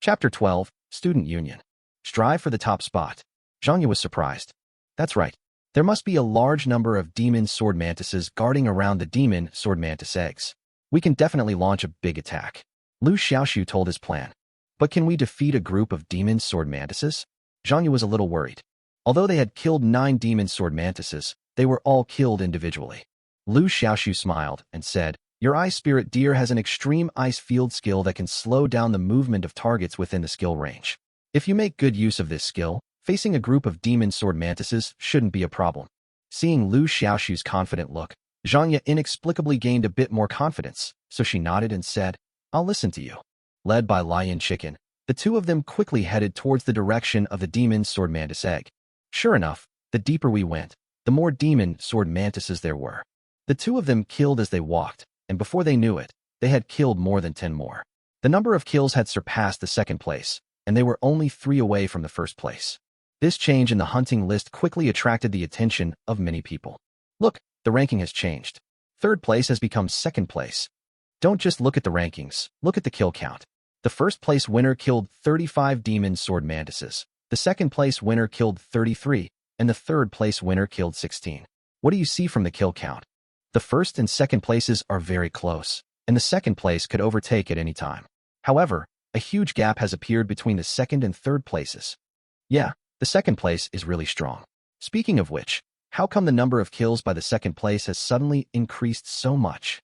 Chapter 12, Student Union. Strive for the top spot. Zhangya was surprised. That's right. There must be a large number of demon sword mantises guarding around the demon sword mantis eggs. We can definitely launch a big attack. Liu Xiaoxu told his plan. But can we defeat a group of demon sword mantises? Zhangya was a little worried. Although they had killed 9 demon sword mantises, they were all killed individually. Liu Xiaoxu smiled and said, your ice spirit deer has an extreme ice field skill that can slow down the movement of targets within the skill range. If you make good use of this skill, facing a group of demon sword mantises shouldn't be a problem. Seeing Liu Xiaoxu's confident look, Zhangya inexplicably gained a bit more confidence, so she nodded and said, I'll listen to you. Led by Lion Chicken, the two of them quickly headed towards the direction of the demon sword mantis egg. Sure enough, the deeper we went, the more demon sword mantises there were. The two of them killed as they walked, and before they knew it, they had killed more than 10 more. The number of kills had surpassed the second place, and they were only 3 away from the first place. This change in the hunting list quickly attracted the attention of many people. Look, the ranking has changed. Third place has become second place. Don't just look at the rankings, look at the kill count. The first place winner killed 35 demon sword mantises, the second place winner killed 33, and the third place winner killed 16. What do you see from the kill count? The first and second places are very close, and the second place could overtake at any time. However, a huge gap has appeared between the second and third places. Yeah, the second place is really strong. Speaking of which, how come the number of kills by the second place has suddenly increased so much?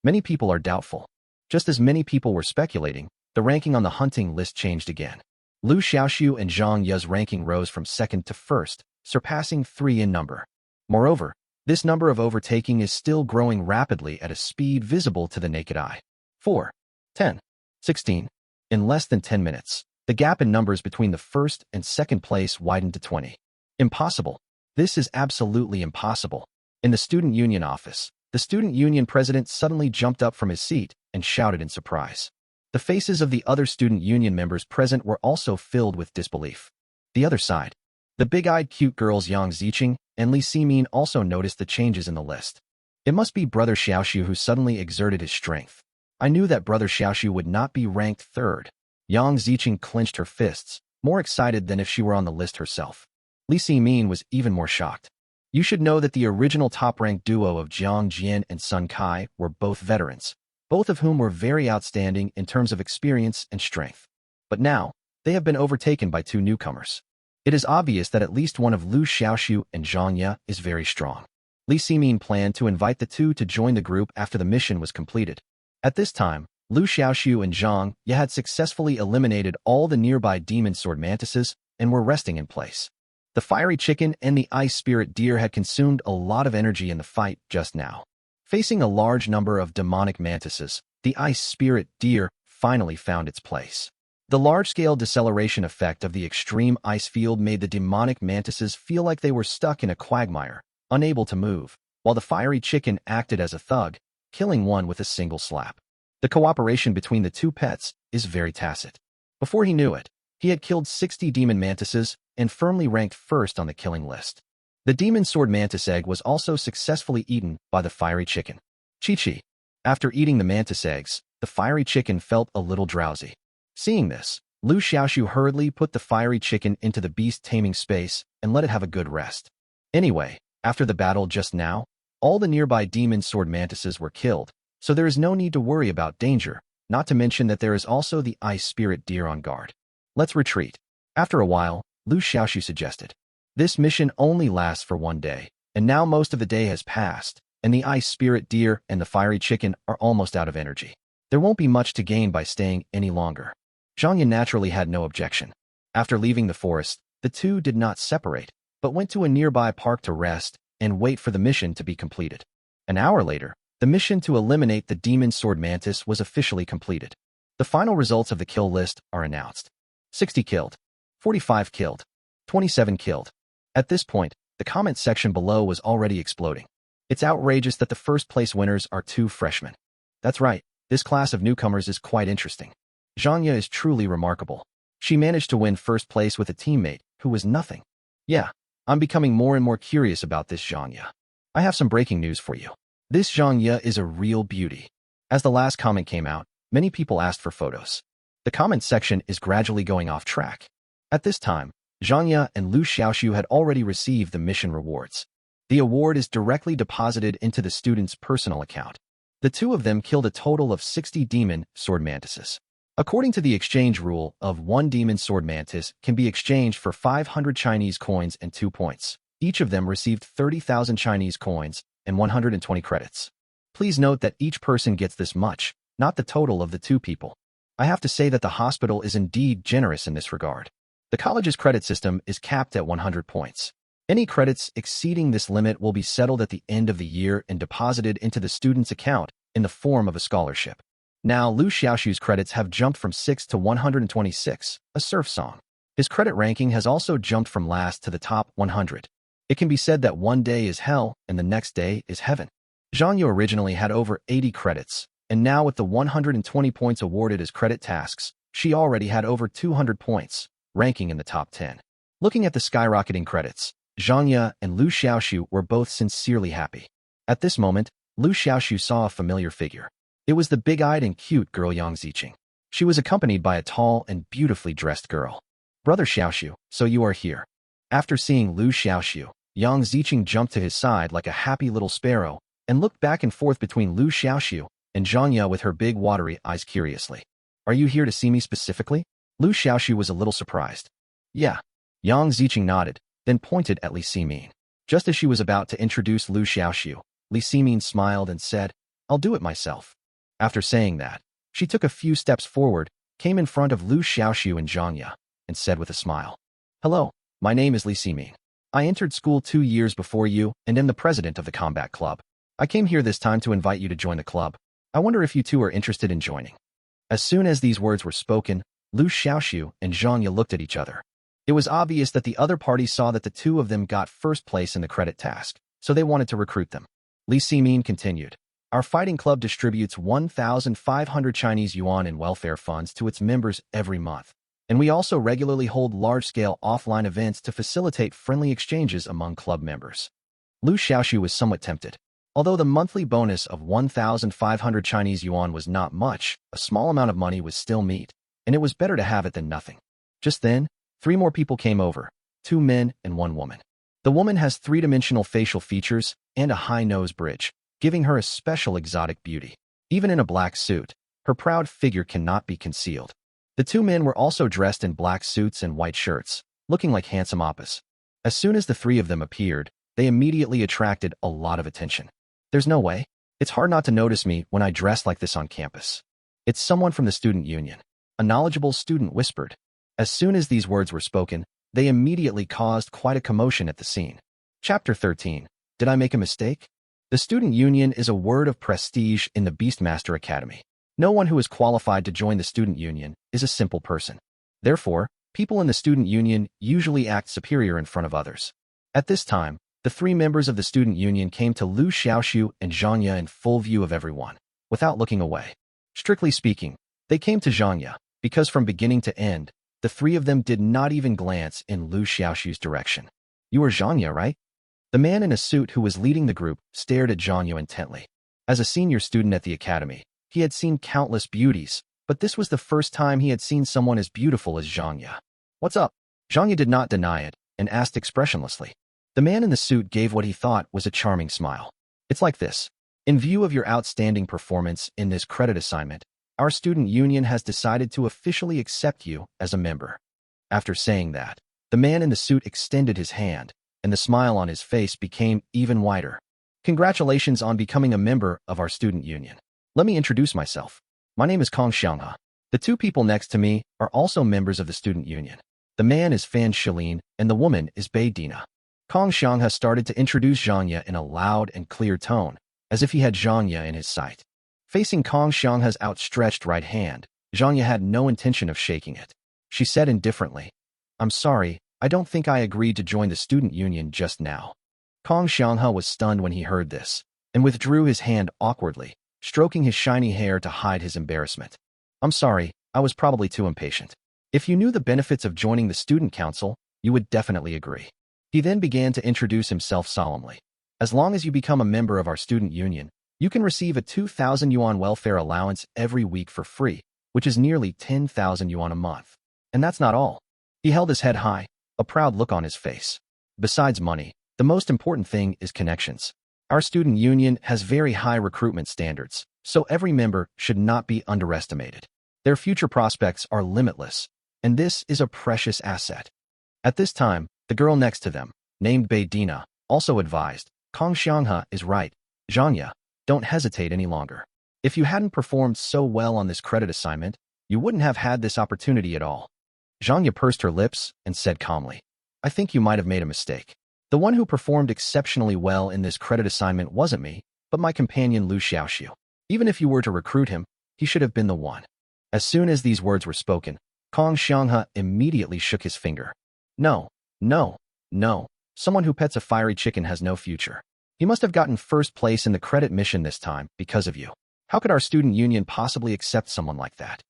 Many people are doubtful. Just as many people were speculating, the ranking on the hunting list changed again. Liu Xiaoxu and Zhang Ye's ranking rose from second to first, surpassing 3 in number. Moreover, this number of overtaking is still growing rapidly at a speed visible to the naked eye. 4, 10, 16. In less than 10 minutes, the gap in numbers between the first and second place widened to 20. Impossible. This is absolutely impossible. In the student union office, the student union president suddenly jumped up from his seat and shouted in surprise. The faces of the other student union members present were also filled with disbelief. The other side. The big-eyed cute girls Yang Ziqing and Li Ximin also noticed the changes in the list. It must be Brother Xiaoxu who suddenly exerted his strength. I knew that Brother Xiaoxu would not be ranked third. Yang Ziqing clenched her fists, more excited than if she were on the list herself. Li Ximin was even more shocked. You should know that the original top-ranked duo of Jiang Jian and Sun Kai were both veterans, both of whom were very outstanding in terms of experience and strength. But now, they have been overtaken by 2 newcomers. It is obvious that at least one of Liu Xiaoxu and Zhang Ye is very strong. Li Ximin planned to invite the two to join the group after the mission was completed. At this time, Liu Xiaoxu and Zhang Ye had successfully eliminated all the nearby demon sword mantises and were resting in place. The fiery chicken and the ice spirit deer had consumed a lot of energy in the fight just now. Facing a large number of demonic mantises, the ice spirit deer finally found its place. The large-scale deceleration effect of the extreme ice field made the demonic mantises feel like they were stuck in a quagmire, unable to move, while the fiery chicken acted as a thug, killing one with a single slap. The cooperation between the two pets is very tacit. Before he knew it, he had killed 60 demon mantises and firmly ranked first on the killing list. The demon sword mantis egg was also successfully eaten by the fiery chicken. Chi-Chi. After eating the mantis eggs, the fiery chicken felt a little drowsy. Seeing this, Liu Xiaoxu hurriedly put the fiery chicken into the beast taming space and let it have a good rest. Anyway, after the battle just now, all the nearby demon sword mantises were killed, so there is no need to worry about danger, not to mention that there is also the ice spirit deer on guard. Let's retreat. After a while, Liu Xiaoxu suggested. This mission only lasts for 1 day, and now most of the day has passed, and the ice spirit deer and the fiery chicken are almost out of energy. There won't be much to gain by staying any longer. Zhang Yan naturally had no objection. After leaving the forest, the two did not separate, but went to a nearby park to rest and wait for the mission to be completed. An hour later, the mission to eliminate the demon sword mantis was officially completed. The final results of the kill list are announced. 60 killed, 45 killed, 27 killed. At this point, the comment section below was already exploding. It's outrageous that the first place winners are 2 freshmen. That's right, This class of newcomers is quite interesting. Zhang Ye is truly remarkable. She managed to win first place with a teammate who was nothing. Yeah, I'm becoming more and more curious about this Zhang Ye. I have some breaking news for you. This Zhang Ye is a real beauty. As the last comment came out, many people asked for photos. The comment section is gradually going off track. At this time, Zhang Ye and Liu Xiaoxu had already received the mission rewards. The award is directly deposited into the student's personal account. The two of them killed a total of 60 demon sword mantises. According to the exchange rule of 1 demon sword mantis can be exchanged for 500 Chinese coins and 2 points. Each of them received 30,000 Chinese coins and 120 credits. Please note that each person gets this much, not the total of the two people. I have to say that the hospital is indeed generous in this regard. The college's credit system is capped at 100 points. Any credits exceeding this limit will be settled at the end of the year and deposited into the student's account in the form of a scholarship. Now, Liu Xiaoxu's credits have jumped from 6 to 126, a surf song. His credit ranking has also jumped from last to the top 100. It can be said that one day is hell and the next day is heaven. Zhang Ye originally had over 80 credits, and now with the 120 points awarded as credit tasks, she already had over 200 points, ranking in the top 10. Looking at the skyrocketing credits, Zhang Ye and Liu Xiaoxu were both sincerely happy. At this moment, Liu Xiaoxu saw a familiar figure. It was the big-eyed and cute girl Yang Ziqing. She was accompanied by a tall and beautifully dressed girl. Brother Xiaoxu, so you are here. After seeing Liu Xiaoxu, Yang Ziqing jumped to his side like a happy little sparrow and looked back and forth between Liu Xiaoxu and Zhang Ye with her big watery eyes curiously. Are you here to see me specifically? Liu Xiaoxu was a little surprised. Yeah. Yang Ziqing nodded, then pointed at Li Ximin. Just as she was about to introduce Liu Xiaoxu, Li Ximin smiled and said, I'll do it myself. After saying that, she took a few steps forward, came in front of Liu Xiaoxu and Zhang Ye, and said with a smile, Hello, my name is Li Ximin. I entered school 2 years before you and am the president of the combat club. I came here this time to invite you to join the club. I wonder if you two are interested in joining. As soon as these words were spoken, Liu Xiaoxu and Zhang Ye looked at each other. It was obvious that the other party saw that the two of them got first place in the credit task, so they wanted to recruit them. Li Ximin continued. Our fighting club distributes 1,500 Chinese yuan in welfare funds to its members every month, and we also regularly hold large-scale offline events to facilitate friendly exchanges among club members. Liu Xiaoxu was somewhat tempted. Although the monthly bonus of 1,500 Chinese yuan was not much, a small amount of money was still meat, and it was better to have it than nothing. Just then, 3 more people came over, 2 men and 1 woman. The woman has 3-dimensional facial features and a high nose bridge, giving her a special exotic beauty. Even in a black suit, her proud figure cannot be concealed. The 2 men were also dressed in black suits and white shirts, looking like handsome oppas. As soon as the 3 of them appeared, they immediately attracted a lot of attention. There's no way. It's hard not to notice me when I dress like this on campus. It's someone from the student union. A knowledgeable student whispered. As soon as these words were spoken, they immediately caused quite a commotion at the scene. Chapter 13. Did I make a mistake? The student union is a word of prestige in the Beastmaster Academy. No one who is qualified to join the student union is a simple person. Therefore, people in the student union usually act superior in front of others. At this time, the 3 members of the student union came to Liu Xiaoxu and Zhang Ye in full view of everyone, without looking away. Strictly speaking, they came to Zhang Ye because from beginning to end, the 3 of them did not even glance in Liu Xiaoxu's direction. You are Zhang Ye, right? The man in a suit who was leading the group stared at Zhang Ye intently. As a senior student at the academy, he had seen countless beauties, but this was the first time he had seen someone as beautiful as Zhang Ye. What's up? Zhang Ye did not deny it and asked expressionlessly. The man in the suit gave what he thought was a charming smile. It's like this. In view of your outstanding performance in this credit assignment, our student union has decided to officially accept you as a member. After saying that, the man in the suit extended his hand, and the smile on his face became even wider. Congratulations on becoming a member of our student union. Let me introduce myself. My name is Kong Xianghe. The 2 people next to me are also members of the student union. The man is Fan Shilin, and the woman is Bei Dina. Kong Xianghe started to introduce Zhang Ye in a loud and clear tone, as if he had Zhang Ye in his sight. Facing Kong Xianghe's outstretched right hand, Zhang Ye had no intention of shaking it. She said indifferently, I'm sorry, I don't think I agreed to join the student union just now. Kong Xianghe was stunned when he heard this, and withdrew his hand awkwardly, stroking his shiny hair to hide his embarrassment. I'm sorry, I was probably too impatient. If you knew the benefits of joining the student council, you would definitely agree. He then began to introduce himself solemnly. As long as you become a member of our student union, you can receive a 2,000 yuan welfare allowance every week for free, which is nearly 10,000 yuan a month. And that's not all. He held his head high, a proud look on his face. Besides money, the most important thing is connections. Our student union has very high recruitment standards, so every member should not be underestimated. Their future prospects are limitless, and this is a precious asset. At this time, the girl next to them, named Bei Dina, also advised, Kong Xianghe is right. Zhangya, don't hesitate any longer. If you hadn't performed so well on this credit assignment, you wouldn't have had this opportunity at all. Zhangya pursed her lips and said calmly, I think you might have made a mistake. The one who performed exceptionally well in this credit assignment wasn't me, but my companion Liu Xiaoxu. Even if you were to recruit him, he should have been the one. As soon as these words were spoken, Kong Xianghe immediately shook his finger. No, no, no. Someone who pets a fiery chicken has no future. He must have gotten first place in the credit mission this time because of you. How could our student union possibly accept someone like that?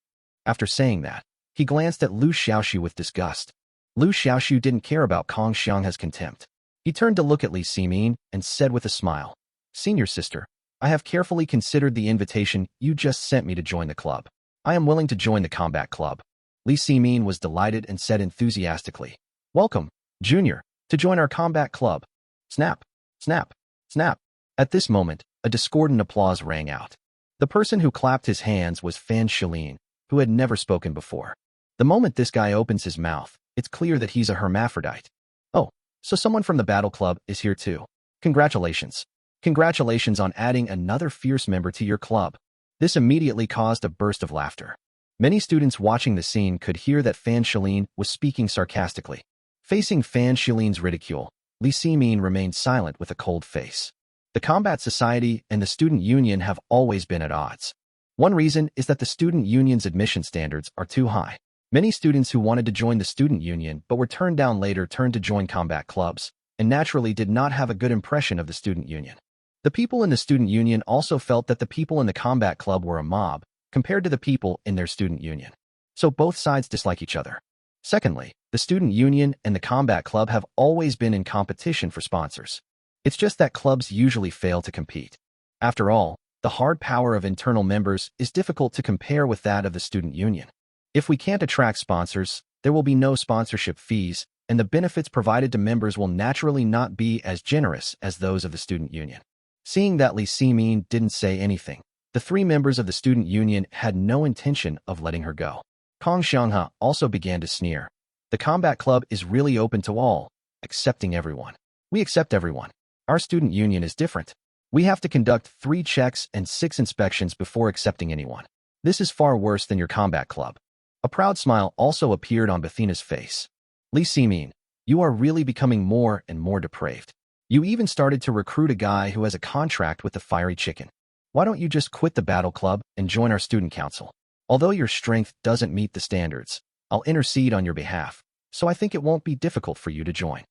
After saying that, he glanced at Liu Xiaoxu with disgust. Liu Xiaoxu didn't care about Kong Xianghe's contempt. He turned to look at Li Ximin and said with a smile, Senior sister, I have carefully considered the invitation you just sent me to join the club. I am willing to join the combat club. Li Ximin was delighted and said enthusiastically, Welcome, Junior, to join our combat club. Snap, snap, snap. At this moment, a discordant applause rang out. The person who clapped his hands was Fan Shilin, who had never spoken before. The moment this guy opens his mouth, it's clear that he's a hermaphrodite. Oh, so someone from the battle club is here too. Congratulations. Congratulations on adding another fierce member to your club. This immediately caused a burst of laughter. Many students watching the scene could hear that Fan Shilin was speaking sarcastically. Facing Fan Shilin's ridicule, Li Ximin remained silent with a cold face. The combat society and the student union have always been at odds. One reason is that the student union's admission standards are too high. Many students who wanted to join the student union but were turned down later turned to join combat clubs, and naturally did not have a good impression of the student union. The people in the student union also felt that the people in the combat club were a mob, compared to the people in their student union. So both sides dislike each other. Secondly, the student union and the combat club have always been in competition for sponsors. It's just that clubs usually fail to compete. After all, the hard power of internal members is difficult to compare with that of the student union. If we can't attract sponsors, there will be no sponsorship fees, and the benefits provided to members will naturally not be as generous as those of the student union. Seeing that Li Ximin didn't say anything, the three members of the student union had no intention of letting her go. Kong Xianghe also began to sneer. The combat club is really open to all, accepting everyone. We accept everyone. Our student union is different. We have to conduct 3 checks and 6 inspections before accepting anyone. This is far worse than your combat club. A proud smile also appeared on Bethina's face. Li Ximin, you are really becoming more and more depraved. You even started to recruit a guy who has a contract with the fiery chicken. Why don't you just quit the battle club and join our student council? Although your strength doesn't meet the standards, I'll intercede on your behalf, so I think it won't be difficult for you to join.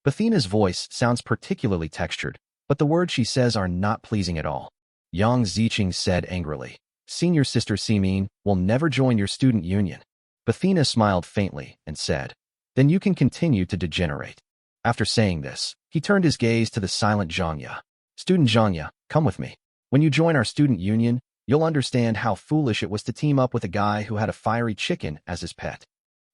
Bethina's voice sounds particularly textured, but the words she says are not pleasing at all. Yang Ziqing said angrily, Senior Sister Ximin will never join your student union. Bethina smiled faintly and said, Then you can continue to degenerate. After saying this, he turned his gaze to the silent Zhangya. Student Zhangya, come with me. When you join our student union, you'll understand how foolish it was to team up with a guy who had a fiery chicken as his pet.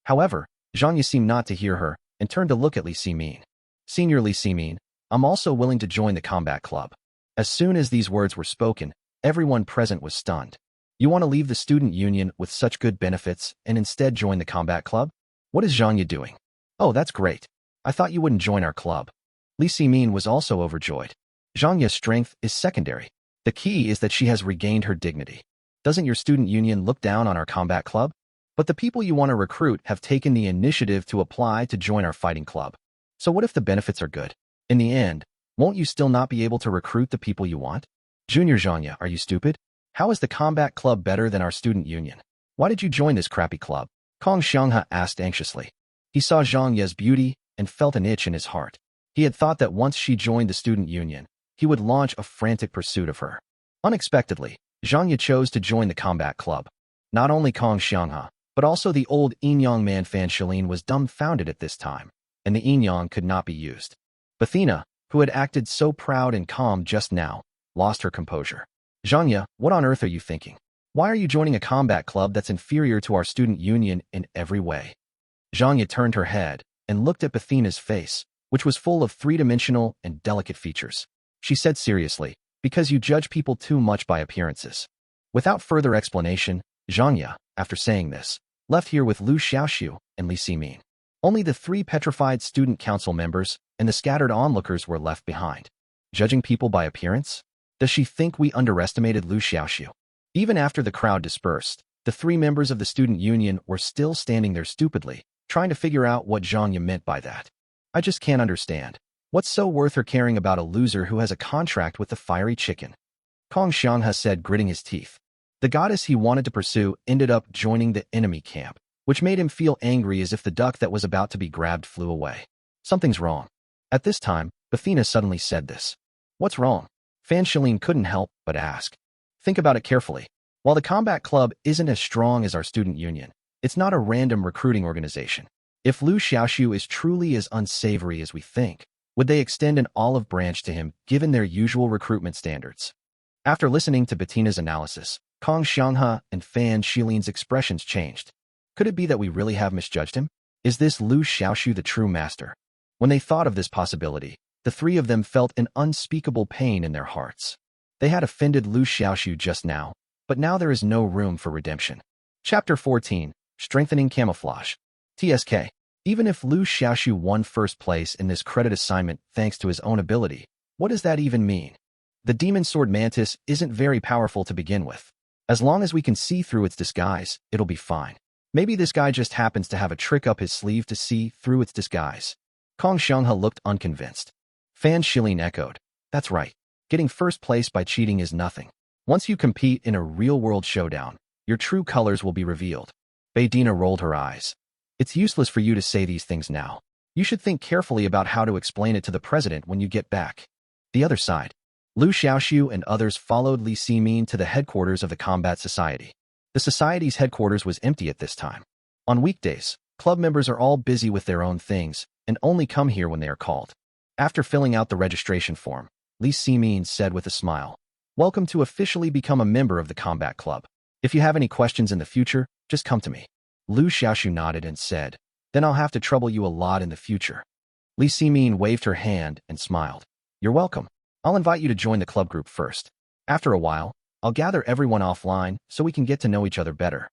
However, Zhangya seemed not to hear her and turned to look at Li Ximin. Senior Li Ximin, I'm also willing to join the combat club. As soon as these words were spoken, everyone present was stunned. You want to leave the student union with such good benefits and instead join the combat club? What is Zhangya doing? Oh, that's great. I thought you wouldn't join our club. Li Ximin was also overjoyed. Zhangya's strength is secondary. The key is that she has regained her dignity. Doesn't your student union look down on our combat club? But the people you want to recruit have taken the initiative to apply to join our fighting club. So what if the benefits are good? In the end, won't you still not be able to recruit the people you want? Junior Zhangya, are you stupid? How is the combat club better than our student union? Why did you join this crappy club? Kong Xianghe asked anxiously. He saw Zhangya's beauty and felt an itch in his heart. He had thought that once she joined the student union, he would launch a frantic pursuit of her. Unexpectedly, Zhang chose to join the combat club. Not only Kong Xianghe, but also the old Yinyang man Fan Shilin was dumbfounded at this time, and the Yinyang could not be used. Athena, who had acted so proud and calm just now, lost her composure. Zhang, what on earth are you thinking? Why are you joining a combat club that's inferior to our student union in every way? Zhang turned her head and looked at Athena's face, which was full of three-dimensional and delicate features. She said seriously, because you judge people too much by appearances. Without further explanation, Zhang, after saying this, left here with Liu Xiaoxu and Li Ximin. Only the 3 petrified student council members and the scattered onlookers were left behind. Judging people by appearance? Does she think we underestimated Liu Xiaoxu? Even after the crowd dispersed, the 3 members of the student union were still standing there stupidly, trying to figure out what Zhang meant by that. I just can't understand. What's so worth her caring about a loser who has a contract with the fiery chicken? Kong Xianghe said, gritting his teeth. The goddess he wanted to pursue ended up joining the enemy camp, which made him feel angry as if the duck that was about to be grabbed flew away. Something's wrong. At this time, Athena suddenly said this. What's wrong? Fan Shilin couldn't help but ask. Think about it carefully. While the combat club isn't as strong as our student union, it's not a random recruiting organization. If Liu Xiaoxu is truly as unsavory as we think, would they extend an olive branch to him given their usual recruitment standards? After listening to Bettina's analysis, Kong Xianghe and Fan Shilin's expressions changed. Could it be that we really have misjudged him? Is this Liu Xiaoxu the true master? When they thought of this possibility, the 3 of them felt an unspeakable pain in their hearts. They had offended Liu Xiaoxu just now, but now there is no room for redemption. Chapter 14, Strengthening Camouflage. TSK. Even if Liu Xiaoxu won first place in this credit assignment thanks to his own ability, what does that even mean? The demon sword mantis isn't very powerful to begin with. As long as we can see through its disguise, it'll be fine. Maybe this guy just happens to have a trick up his sleeve to see through its disguise. Kong Xianghe looked unconvinced. Fan Shilin echoed. That's right. Getting first place by cheating is nothing. Once you compete in a real-world showdown, your true colors will be revealed. Beidina rolled her eyes. It's useless for you to say these things now. You should think carefully about how to explain it to the president when you get back. The other side. Liu Xiaoxu and others followed Li Ximin to the headquarters of the Combat Society. The society's headquarters was empty at this time. On weekdays, club members are all busy with their own things and only come here when they are called. After filling out the registration form, Li Ximin said with a smile, Welcome to officially become a member of the Combat Club. If you have any questions in the future, just come to me. Liu Xiaoxu nodded and said, Then I'll have to trouble you a lot in the future. Li Ximin waved her hand and smiled. You're welcome. I'll invite you to join the club group first. After a while, I'll gather everyone offline so we can get to know each other better.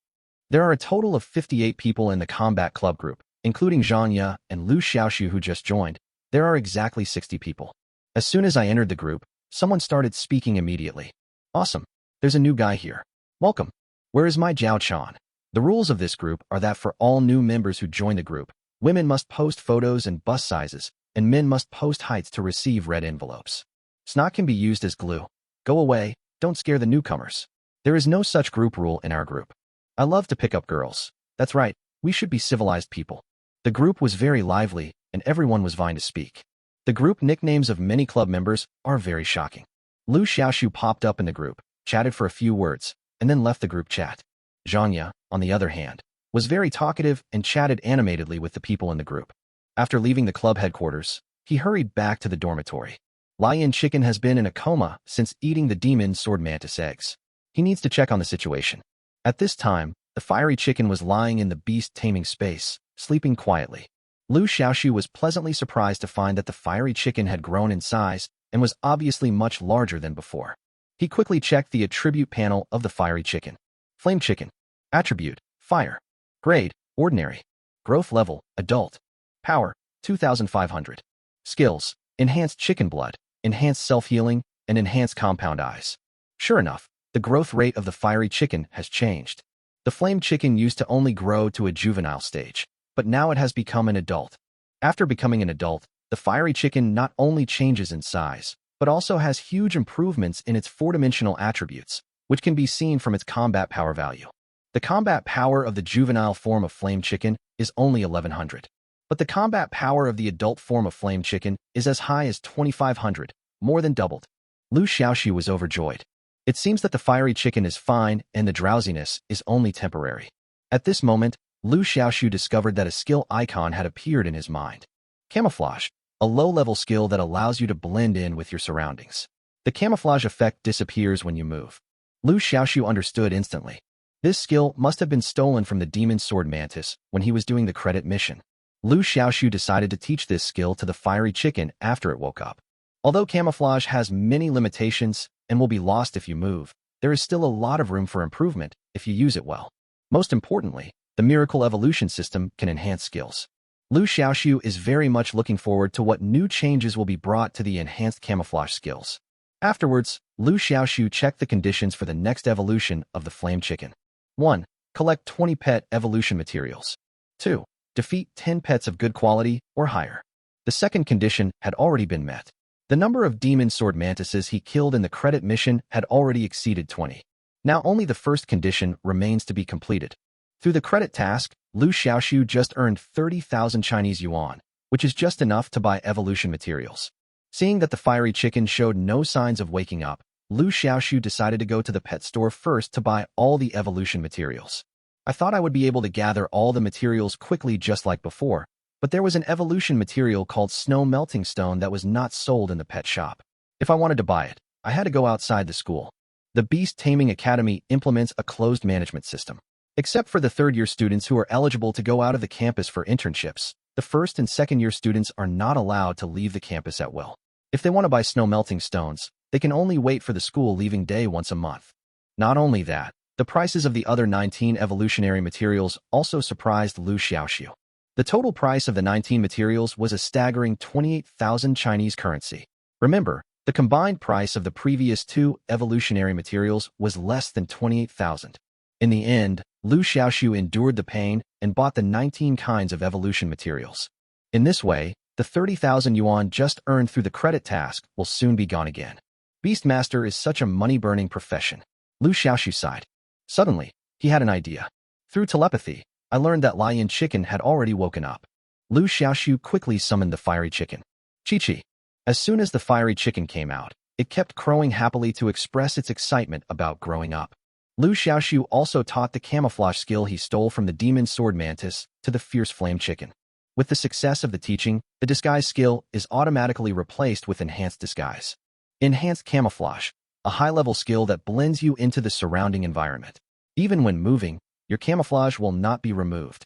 There are a total of 58 people in the combat club group, including Zhang and Liu Xiaoxu who just joined. There are exactly 60 people. As soon as I entered the group, someone started speaking immediately. Awesome. There's a new guy here. Welcome. Where is my Jiao Chan? The rules of this group are that for all new members who join the group, women must post photos and bust sizes, and men must post heights to receive red envelopes. Snot can be used as glue. Go away, don't scare the newcomers. There is no such group rule in our group. I love to pick up girls. That's right, we should be civilized people. The group was very lively, and everyone was vying to speak. The group nicknames of many club members are very shocking. Liu Xiaoxu popped up in the group, chatted for a few words, and then left the group chat. Zhang, on the other hand, was very talkative and chatted animatedly with the people in the group. After leaving the club headquarters, he hurried back to the dormitory. Lion Chicken has been in a coma since eating the demon sword mantis eggs. He needs to check on the situation. At this time, the fiery chicken was lying in the beast taming space, sleeping quietly. Liu Xiaoxu was pleasantly surprised to find that the fiery chicken had grown in size and was obviously much larger than before. He quickly checked the attribute panel of the fiery chicken. Flame chicken. Attribute, fire. Grade, ordinary. Growth level, adult. Power, 2500. Skills, enhanced chicken blood, enhanced self-healing, and enhanced compound eyes. Sure enough, the growth rate of the fiery chicken has changed. The flame chicken used to only grow to a juvenile stage, but now it has become an adult. After becoming an adult, the fiery chicken not only changes in size, but also has huge improvements in its four-dimensional attributes, which can be seen from its combat power value. The combat power of the juvenile form of flame chicken is only 1100, but the combat power of the adult form of flame chicken is as high as 2500, more than doubled. Liu Xiaoxu was overjoyed. It seems that the fiery chicken is fine and the drowsiness is only temporary. At this moment, Liu Xiaoxu discovered that a skill icon had appeared in his mind. Camouflage, a low-level skill that allows you to blend in with your surroundings. The camouflage effect disappears when you move. Liu Xiaoxu understood instantly. This skill must have been stolen from the demon sword mantis when he was doing the credit mission. Liu Xiaoxu decided to teach this skill to the fiery chicken after it woke up. Although camouflage has many limitations and will be lost if you move, there is still a lot of room for improvement if you use it well. Most importantly, the miracle evolution system can enhance skills. Liu Xiaoxu is very much looking forward to what new changes will be brought to the enhanced camouflage skills. Afterwards, Liu Xiaoxu checked the conditions for the next evolution of the flame chicken. 1. Collect 20 pet evolution materials. 2. Defeat 10 pets of good quality or higher. The second condition had already been met. The number of demon sword mantises he killed in the credit mission had already exceeded 20. Now only the first condition remains to be completed. Through the credit task, Liu Xiaoxu just earned 30,000 Chinese yuan, which is just enough to buy evolution materials. Seeing that the fiery chicken showed no signs of waking up, Liu Xiaoxu decided to go to the pet store first to buy all the evolution materials. I thought I would be able to gather all the materials quickly just like before, but there was an evolution material called snow melting stone that was not sold in the pet shop. If I wanted to buy it, I had to go outside the school. The Beast Taming Academy implements a closed management system. Except for the third-year students who are eligible to go out of the campus for internships, the first and second-year students are not allowed to leave the campus at will. If they want to buy snow melting stones, they can only wait for the school leaving day once a month. Not only that, the prices of the other 19 evolutionary materials also surprised Liu Xiaoxu. The total price of the 19 materials was a staggering 28,000 Chinese currency. Remember, the combined price of the previous 2 evolutionary materials was less than 28,000. In the end, Liu Xiaoxu endured the pain and bought the 19 kinds of evolution materials. In this way, the 30,000 yuan just earned through the credit task will soon be gone again. Beastmaster is such a money-burning profession. Liu Xiaoxu sighed. Suddenly, he had an idea. Through telepathy, I learned that Lion Chicken had already woken up. Liu Xiaoxu quickly summoned the fiery chicken. Chi-Chi. As soon as the fiery chicken came out, it kept crowing happily to express its excitement about growing up. Liu Xiaoxu also taught the camouflage skill he stole from the demon sword mantis to the fierce flame chicken. With the success of the teaching, the disguise skill is automatically replaced with enhanced disguise. Enhanced camouflage, a high-level skill that blends you into the surrounding environment. Even when moving, your camouflage will not be removed.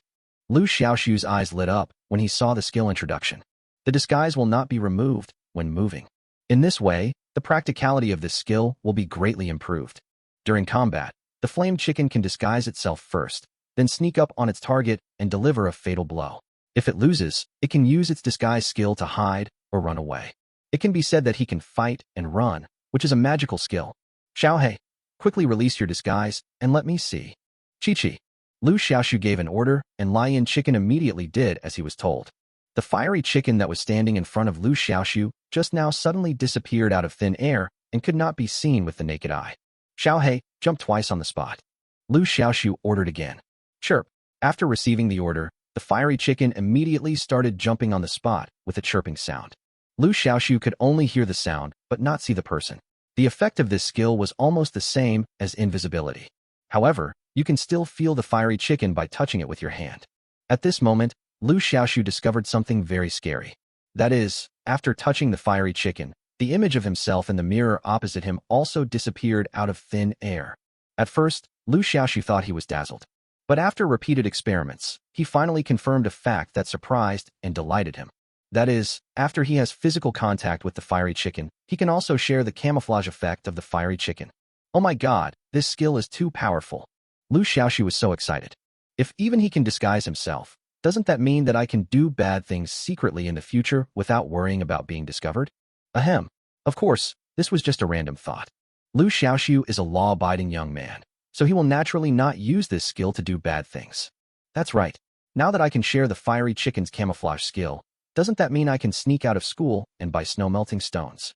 Liu Xiaoxu's eyes lit up when he saw the skill introduction. The disguise will not be removed when moving. In this way, the practicality of this skill will be greatly improved. During combat, the flame chicken can disguise itself first, then sneak up on its target and deliver a fatal blow. If it loses, it can use its disguise skill to hide or run away. It can be said that he can fight and run, which is a magical skill. Xiaohei, quickly release your disguise and let me see. Chi-Chi. Liu Xiaoxu gave an order, and Lion Chicken immediately did as he was told. The fiery chicken that was standing in front of Liu Xiaoxu just now suddenly disappeared out of thin air and could not be seen with the naked eye. Xiaohei, jump twice on the spot. Liu Xiaoxu ordered again. Chirp. After receiving the order, the fiery chicken immediately started jumping on the spot with a chirping sound. Liu Xiaoxu could only hear the sound but not see the person. The effect of this skill was almost the same as invisibility. However, you can still feel the fiery chicken by touching it with your hand. At this moment, Liu Xiaoxu discovered something very scary. That is, after touching the fiery chicken, the image of himself in the mirror opposite him also disappeared out of thin air. At first, Liu Xiaoxu thought he was dazzled. But after repeated experiments, he finally confirmed a fact that surprised and delighted him. That is, after he has physical contact with the fiery chicken, he can also share the camouflage effect of the fiery chicken. Oh my god, this skill is too powerful. Liu Xiaoxu was so excited. If even he can disguise himself, doesn't that mean that I can do bad things secretly in the future without worrying about being discovered? Ahem. Of course, this was just a random thought. Liu Xiaoxu is a law-abiding young man, so he will naturally not use this skill to do bad things. That's right. Now that I can share the fiery chicken's camouflage skill, doesn't that mean I can sneak out of school and buy snow-melting stones?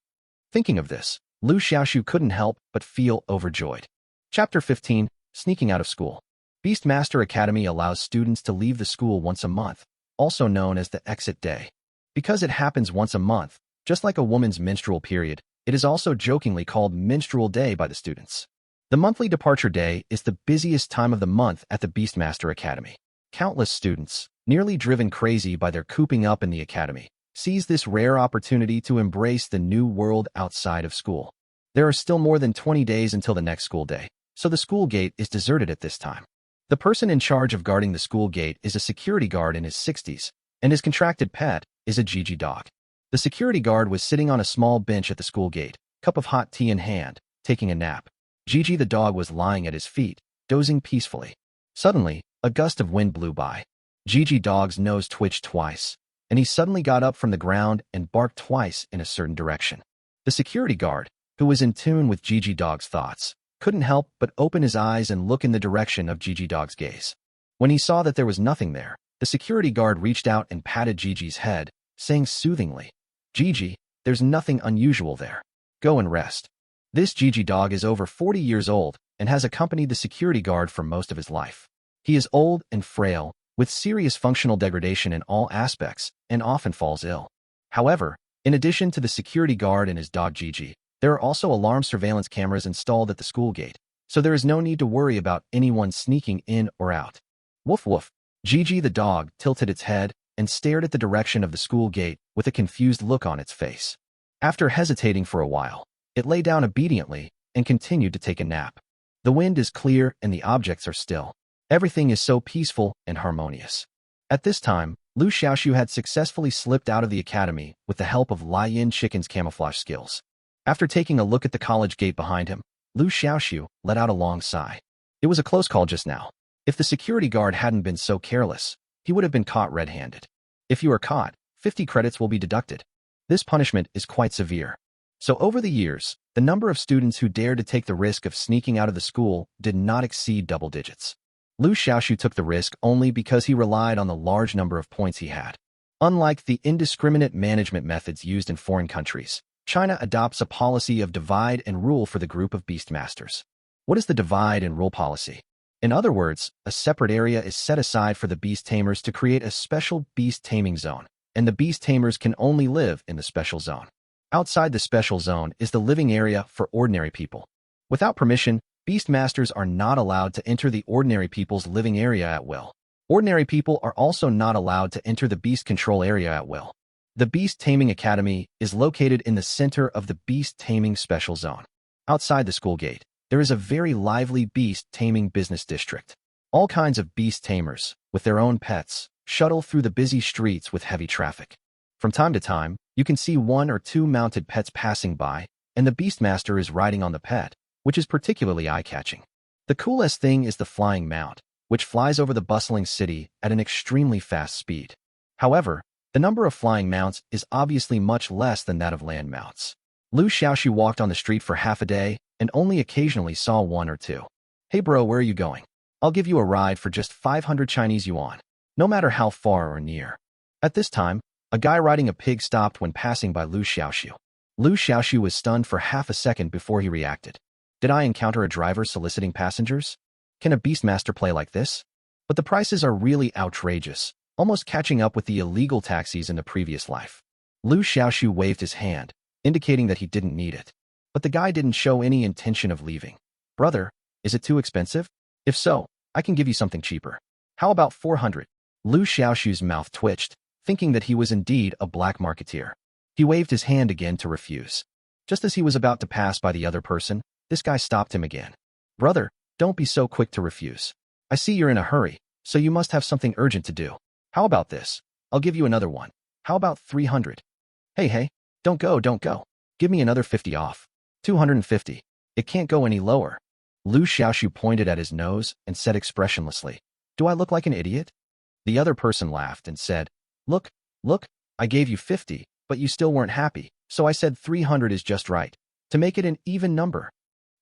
Thinking of this, Liu Xiaoxu couldn't help but feel overjoyed. Chapter 15, Sneaking Out of School. Beastmaster Academy allows students to leave the school once a month, also known as the exit day. Because it happens once a month, just like a woman's menstrual period, It is also jokingly called Minstrel Day by the students. The monthly departure day is the busiest time of the month at the Beastmaster Academy. Countless students, nearly driven crazy by their cooping up in the academy, seize this rare opportunity to embrace the new world outside of school. There are still more than 20 days until the next school day, so the school gate is deserted at this time. The person in charge of guarding the school gate is a security guard in his 60s, and his contracted pet is a Gigi dog. The security guard was sitting on a small bench at the school gate, cup of hot tea in hand, taking a nap. Gigi the dog was lying at his feet, dozing peacefully. Suddenly, a gust of wind blew by. Gigi dog's nose twitched twice, and he suddenly got up from the ground and barked twice in a certain direction. The security guard, who was in tune with Gigi dog's thoughts, couldn't help but open his eyes and look in the direction of Gigi dog's gaze. When he saw that there was nothing there, the security guard reached out and patted Gigi's head, saying soothingly, "Gigi, there's nothing unusual there. Go and rest." This Gigi dog is over 40 years old and has accompanied the security guard for most of his life. He is old and frail, with serious functional degradation in all aspects, and often falls ill. However, in addition to the security guard and his dog Gigi, there are also alarm surveillance cameras installed at the school gate, so there is no need to worry about anyone sneaking in or out. Woof woof. Gigi the dog tilted its head and stared at the direction of the school gate with a confused look on its face. After hesitating for a while, it lay down obediently and continued to take a nap. The wind is clear and the objects are still. Everything is so peaceful and harmonious. At this time, Liu Xiaoxu had successfully slipped out of the academy with the help of Lai Yin Chicken's camouflage skills. After taking a look at the college gate behind him, Liu Xiaoxu let out a long sigh. It was a close call just now. If the security guard hadn't been so careless, he would have been caught red-handed. If you are caught, 50 credits will be deducted. This punishment is quite severe. So over the years, the number of students who dared to take the risk of sneaking out of the school did not exceed double digits. Liu Xiaoxu took the risk only because he relied on the large number of points he had. Unlike the indiscriminate management methods used in foreign countries, China adopts a policy of divide and rule for the group of beastmasters. What is the divide and rule policy? In other words, a separate area is set aside for the beast tamers to create a special beast taming zone, and the beast tamers can only live in the special zone. Outside the special zone is the living area for ordinary people. Without permission, beastmasters are not allowed to enter the ordinary people's living area at will. Ordinary people are also not allowed to enter the beast control area at will. The Beast Taming Academy is located in the center of the Beast Taming Special Zone. Outside the school gate, there is a very lively beast taming business district. All kinds of beast tamers, with their own pets, shuttle through the busy streets with heavy traffic. From time to time, you can see one or two mounted pets passing by, and the Beastmaster is riding on the pet, which is particularly eye-catching. The coolest thing is the flying mount, which flies over the bustling city at an extremely fast speed. However, the number of flying mounts is obviously much less than that of land mounts. Liu Xiaoxu walked on the street for half a day and only occasionally saw one or two. "Hey bro, where are you going? I'll give you a ride for just 500 Chinese yuan, no matter how far or near." At this time, a guy riding a pig stopped when passing by Liu Xiaoxu. Liu Xiaoxu was stunned for half a second before he reacted. Did I encounter a driver soliciting passengers? Can a beastmaster play like this? But the prices are really outrageous, almost catching up with the illegal taxis in the previous life. Liu Xiaoxu waved his hand, indicating that he didn't need it. But the guy didn't show any intention of leaving. "Brother, is it too expensive? If so, I can give you something cheaper. How about 400? Liu Xiaoxu's mouth twitched, thinking that he was indeed a black marketeer. He waved his hand again to refuse. Just as he was about to pass by the other person, this guy stopped him again. "Brother, don't be so quick to refuse. I see you're in a hurry, so you must have something urgent to do. How about this? I'll give you another one. How about 300? Hey, don't go. Give me another 50 off. 250. It can't go any lower." Liu Xiaoxu pointed at his nose and said expressionlessly, "Do I look like an idiot?" The other person laughed and said, Look, I gave you 50, but you still weren't happy, so I said 300 is just right, to make it an even number."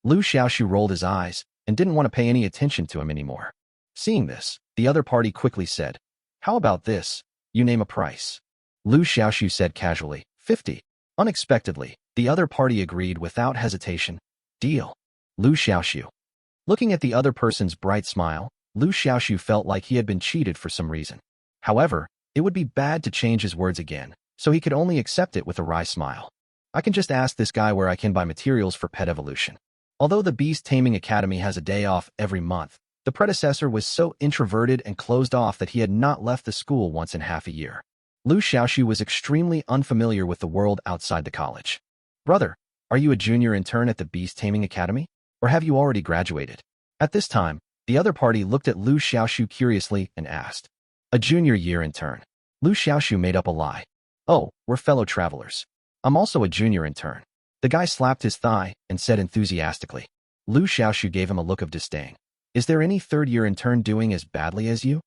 Liu Xiaoxu rolled his eyes and didn't want to pay any attention to him anymore. Seeing this, the other party quickly said, "How about this? You name a price." Liu Xiaoxu said casually, 50. Unexpectedly, the other party agreed without hesitation. "Deal." Liu Xiaoxu. Looking at the other person's bright smile, Liu Xiaoxu felt like he had been cheated for some reason. However, it would be bad to change his words again, so he could only accept it with a wry smile. I can just ask this guy where I can buy materials for pet evolution. Although the Beast Taming Academy has a day off every month, the predecessor was so introverted and closed off that he had not left the school once in half a year. Liu Xiaoxu was extremely unfamiliar with the world outside the college. Brother, are you a junior intern at the Beast Taming Academy? Or have you already graduated? At this time, the other party looked at Liu Xiaoxu curiously and asked. A junior year intern. Liu Xiaoxu made up a lie. Oh, we're fellow travelers. I'm also a junior intern. The guy slapped his thigh and said enthusiastically. Liu Xiaoxu gave him a look of disdain. Is there any third-year intern doing as badly as you?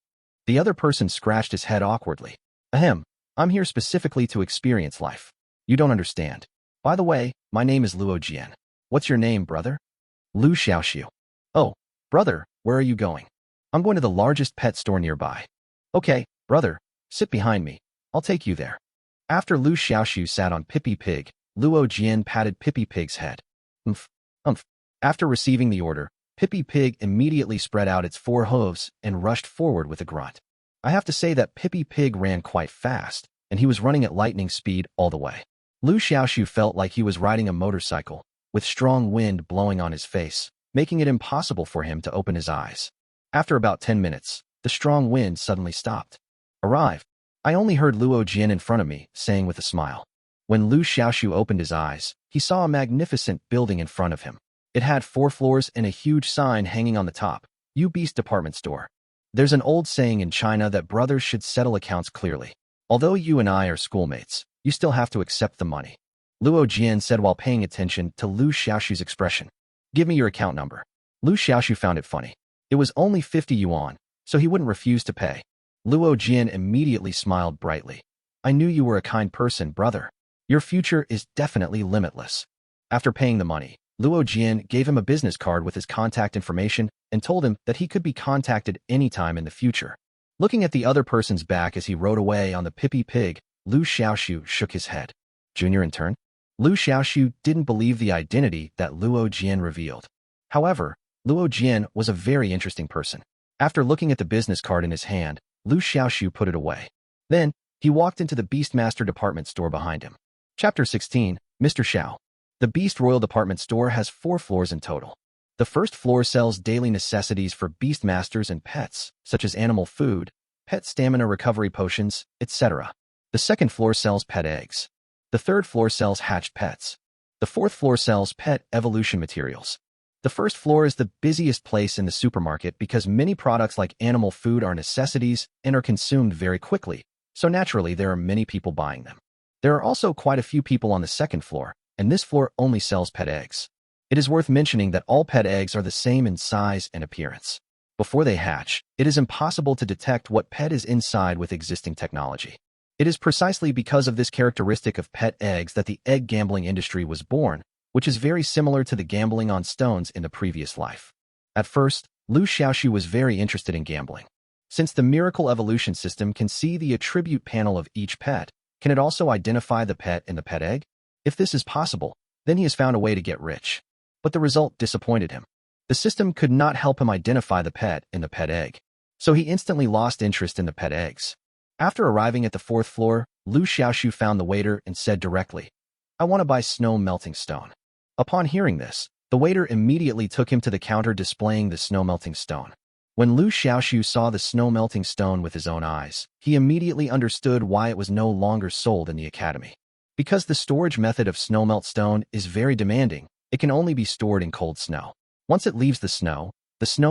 The other person scratched his head awkwardly. Ahem, I'm here specifically to experience life. You don't understand. By the way, my name is Luo Jian. What's your name, brother? Liu Xiaoxu. Oh, brother, where are you going? I'm going to the largest pet store nearby. Okay, brother, sit behind me. I'll take you there. After Liu Xiaoxu sat on Pippy Pig, Luo Jian patted Pippy Pig's head. Umph, umph. After receiving the order, Pippy Pig immediately spread out its 4 hooves and rushed forward with a grunt. I have to say that Pippy Pig ran quite fast, and he was running at lightning speed all the way. Liu Xiaoxu felt like he was riding a motorcycle, with strong wind blowing on his face, making it impossible for him to open his eyes. After about 10 minutes, the strong wind suddenly stopped. Arrive. I only heard Luo Jian in front of me, saying with a smile. When Liu Xiaoxu opened his eyes, he saw a magnificent building in front of him. It had 4 floors and a huge sign hanging on the top, You Beast Department Store. There's an old saying in China that brothers should settle accounts clearly. Although you and I are schoolmates, you still have to accept the money. Luo Jian said while paying attention to Liu Xiaoxu's expression. Give me your account number. Liu Xiaoxu found it funny. It was only 50 yuan, so he wouldn't refuse to pay. Luo Jian immediately smiled brightly. I knew you were a kind person, brother. Your future is definitely limitless. After paying the money, Luo Jian gave him a business card with his contact information and told him that he could be contacted anytime in the future. Looking at the other person's back as he rode away on the Pippy Pig, Liu Xiaoxu shook his head. Junior intern? Liu Xiaoxu didn't believe the identity that Luo Jian revealed. However, Luo Jian was a very interesting person. After looking at the business card in his hand, Liu Xiaoxu put it away. Then, he walked into the Beastmaster department store behind him. Chapter 16, Mr. Xiao. The Beast Royal Department Store has 4 floors in total. The first floor sells daily necessities for Beastmasters and pets, such as animal food, pet stamina recovery potions, etc. The second floor sells pet eggs. The third floor sells hatched pets. The fourth floor sells pet evolution materials. The first floor is the busiest place in the supermarket because many products like animal food are necessities and are consumed very quickly, so naturally there are many people buying them. There are also quite a few people on the second floor, and this floor only sells pet eggs. It is worth mentioning that all pet eggs are the same in size and appearance. Before they hatch, it is impossible to detect what pet is inside with existing technology. It is precisely because of this characteristic of pet eggs that the egg gambling industry was born, which is very similar to the gambling on stones in the previous life. At first, Liu Xiaoxu was very interested in gambling. Since the miracle evolution system can see the attribute panel of each pet, can it also identify the pet in the pet egg? If this is possible, then he has found a way to get rich. But the result disappointed him. The system could not help him identify the pet in the pet egg. So he instantly lost interest in the pet eggs. After arriving at the 4th floor, Liu Xiaoxu found the waiter and said directly, I want to buy snow melting stone. Upon hearing this, the waiter immediately took him to the counter displaying the snow melting stone. When Liu Xiaoxu saw the snow melting stone with his own eyes, he immediately understood why it was no longer sold in the academy. Because the storage method of snow melt stone is very demanding, it can only be stored in cold snow. Once it leaves the snow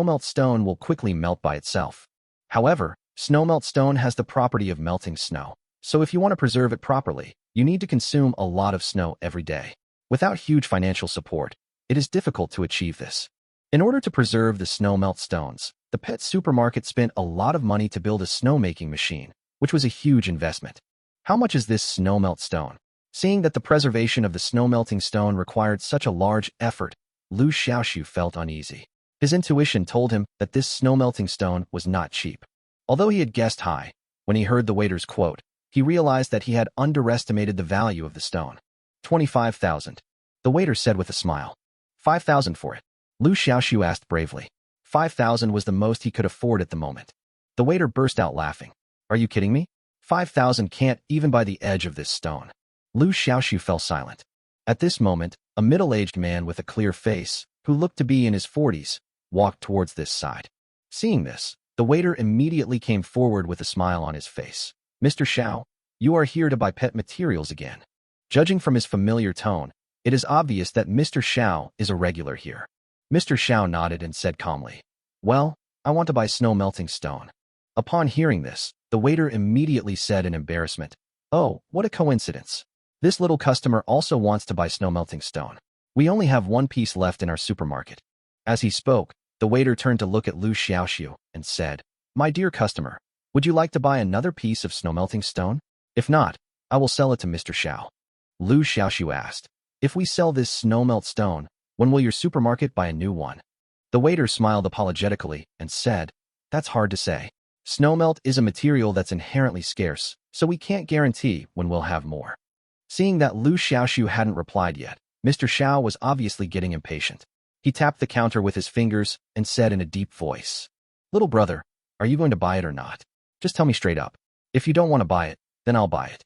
melt stone will quickly melt by itself. However, snow melt stone has the property of melting snow, so if you want to preserve it properly, you need to consume a lot of snow every day. Without huge financial support, it is difficult to achieve this. In order to preserve the snow melt stones, the pet supermarket spent a lot of money to build a snowmaking machine, which was a huge investment. How much is this snow melt stone? Seeing that the preservation of the snow-melting stone required such a large effort, Liu Xiaoxu felt uneasy. His intuition told him that this snow-melting stone was not cheap. Although he had guessed high, when he heard the waiter's quote, he realized that he had underestimated the value of the stone. 25,000. The waiter said with a smile. 5,000 for it. Liu Xiaoxu asked bravely. 5,000 was the most he could afford at the moment. The waiter burst out laughing. Are you kidding me? 5,000 can't even buy the edge of this stone. Liu Xiaoxu fell silent. At this moment, a middle-aged man with a clear face, who looked to be in his 40s, walked towards this side. Seeing this, the waiter immediately came forward with a smile on his face. Mr. Xiao, you are here to buy pet materials again. Judging from his familiar tone, it is obvious that Mr. Xiao is a regular here. Mr. Xiao nodded and said calmly, well, I want to buy snow-melting stone. Upon hearing this, the waiter immediately said in embarrassment, oh, what a coincidence. This little customer also wants to buy snow-melting stone. We only have one piece left in our supermarket. As he spoke, the waiter turned to look at Liu Xiaoxu and said, my dear customer, would you like to buy another piece of snow-melting stone? If not, I will sell it to Mr. Xiao. Liu Xiaoxu asked, if we sell this snow-melt stone, when will your supermarket buy a new one? The waiter smiled apologetically and said, that's hard to say. Snowmelt is a material that's inherently scarce, so we can't guarantee when we'll have more. Seeing that Liu Xiaoxu hadn't replied yet, Mr. Xiao was obviously getting impatient. He tapped the counter with his fingers and said in a deep voice, little brother, are you going to buy it or not? Just tell me straight up. If you don't want to buy it, then I'll buy it.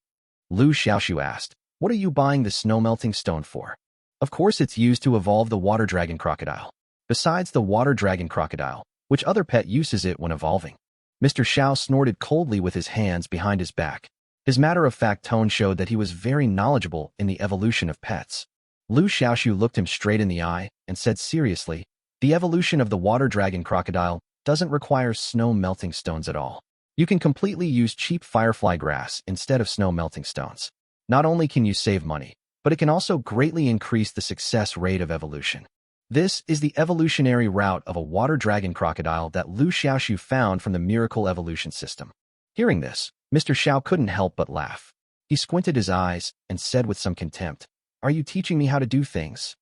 Liu Xiaoxu asked, what are you buying the snow-melting stone for? Of course it's used to evolve the water dragon crocodile. Besides the water dragon crocodile, which other pet uses it when evolving? Mr. Xiao snorted coldly with his hands behind his back. His matter-of-fact tone showed that he was very knowledgeable in the evolution of pets. Liu Xiaoxu looked him straight in the eye and said seriously, the evolution of the water dragon crocodile doesn't require snow-melting stones at all. You can completely use cheap firefly grass instead of snow-melting stones. Not only can you save money, but it can also greatly increase the success rate of evolution. This is the evolutionary route of a water dragon crocodile that Liu Xiaoxu found from the miracle evolution system. Hearing this, Mr. Xiao couldn't help but laugh. He squinted his eyes and said with some contempt, are you teaching me how to do things?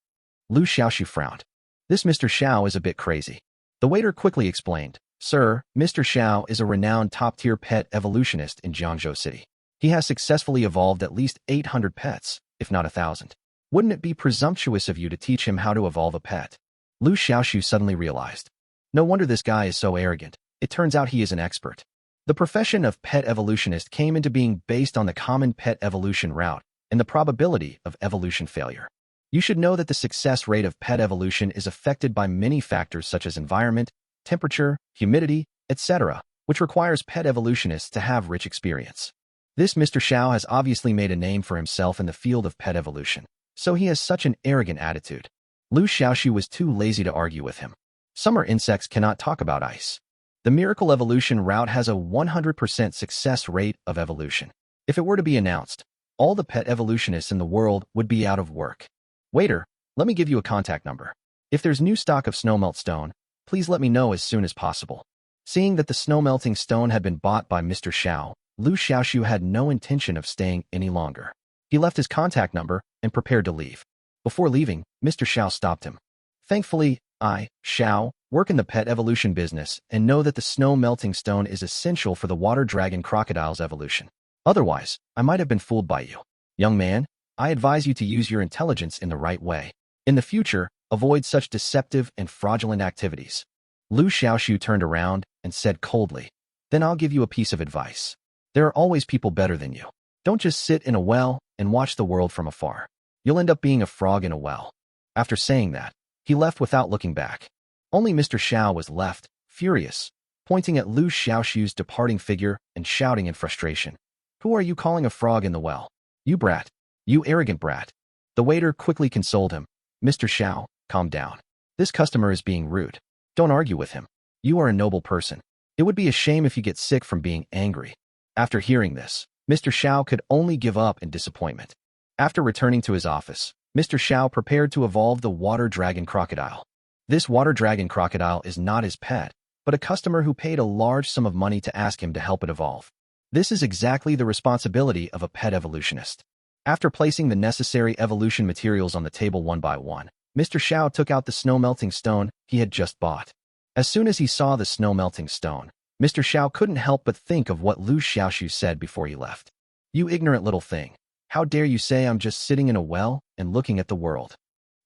Liu Xiaoxu frowned. This Mr. Xiao is a bit crazy. The waiter quickly explained, sir, Mr. Xiao is a renowned top-tier pet evolutionist in Jiangzhou City. He has successfully evolved at least 800 pets, if not 1,000. Wouldn't it be presumptuous of you to teach him how to evolve a pet? Liu Xiaoxu suddenly realized. No wonder this guy is so arrogant. It turns out he is an expert. The profession of pet evolutionist came into being based on the common pet evolution route and the probability of evolution failure. You should know that the success rate of pet evolution is affected by many factors such as environment, temperature, humidity, etc., which requires pet evolutionists to have rich experience. This Mr. Xiao has obviously made a name for himself in the field of pet evolution, so he has such an arrogant attitude. Liu Xiaoxu was too lazy to argue with him. Summer insects cannot talk about ice. The miracle evolution route has a 100% success rate of evolution. If it were to be announced, all the pet evolutionists in the world would be out of work. Waiter, let me give you a contact number. If there's new stock of snowmelt stone, please let me know as soon as possible. Seeing that the snow-melting stone had been bought by Mr. Xiao, Liu Xiaoxu had no intention of staying any longer. He left his contact number and prepared to leave. Before leaving, Mr. Xiao stopped him. Thankfully, I, Xiao, work in the pet evolution business and know that the snow-melting stone is essential for the water dragon crocodile's evolution. Otherwise, I might have been fooled by you. Young man, I advise you to use your intelligence in the right way. In the future, avoid such deceptive and fraudulent activities. Liu Xiaoxu turned around and said coldly, then I'll give you a piece of advice. There are always people better than you. Don't just sit in a well and watch the world from afar. You'll end up being a frog in a well. After saying that, he left without looking back. Only Mr. Xiao was left, furious, pointing at Liu Xiaoxu's departing figure and shouting in frustration. Who are you calling a frog in the well? You brat. You arrogant brat. The waiter quickly consoled him. Mr. Xiao, calm down. This customer is being rude. Don't argue with him. You are a noble person. It would be a shame if you get sick from being angry. After hearing this, Mr. Xiao could only give up in disappointment. After returning to his office, Mr. Xiao prepared to evolve the water dragon crocodile. This water dragon crocodile is not his pet, but a customer who paid a large sum of money to ask him to help it evolve. This is exactly the responsibility of a pet evolutionist. After placing the necessary evolution materials on the table one by one, Mr. Xiao took out the snow-melting stone he had just bought. As soon as he saw the snow-melting stone, Mr. Xiao couldn't help but think of what Liu Xiaoxu said before he left. You ignorant little thing. How dare you say I'm just sitting in a well and looking at the world?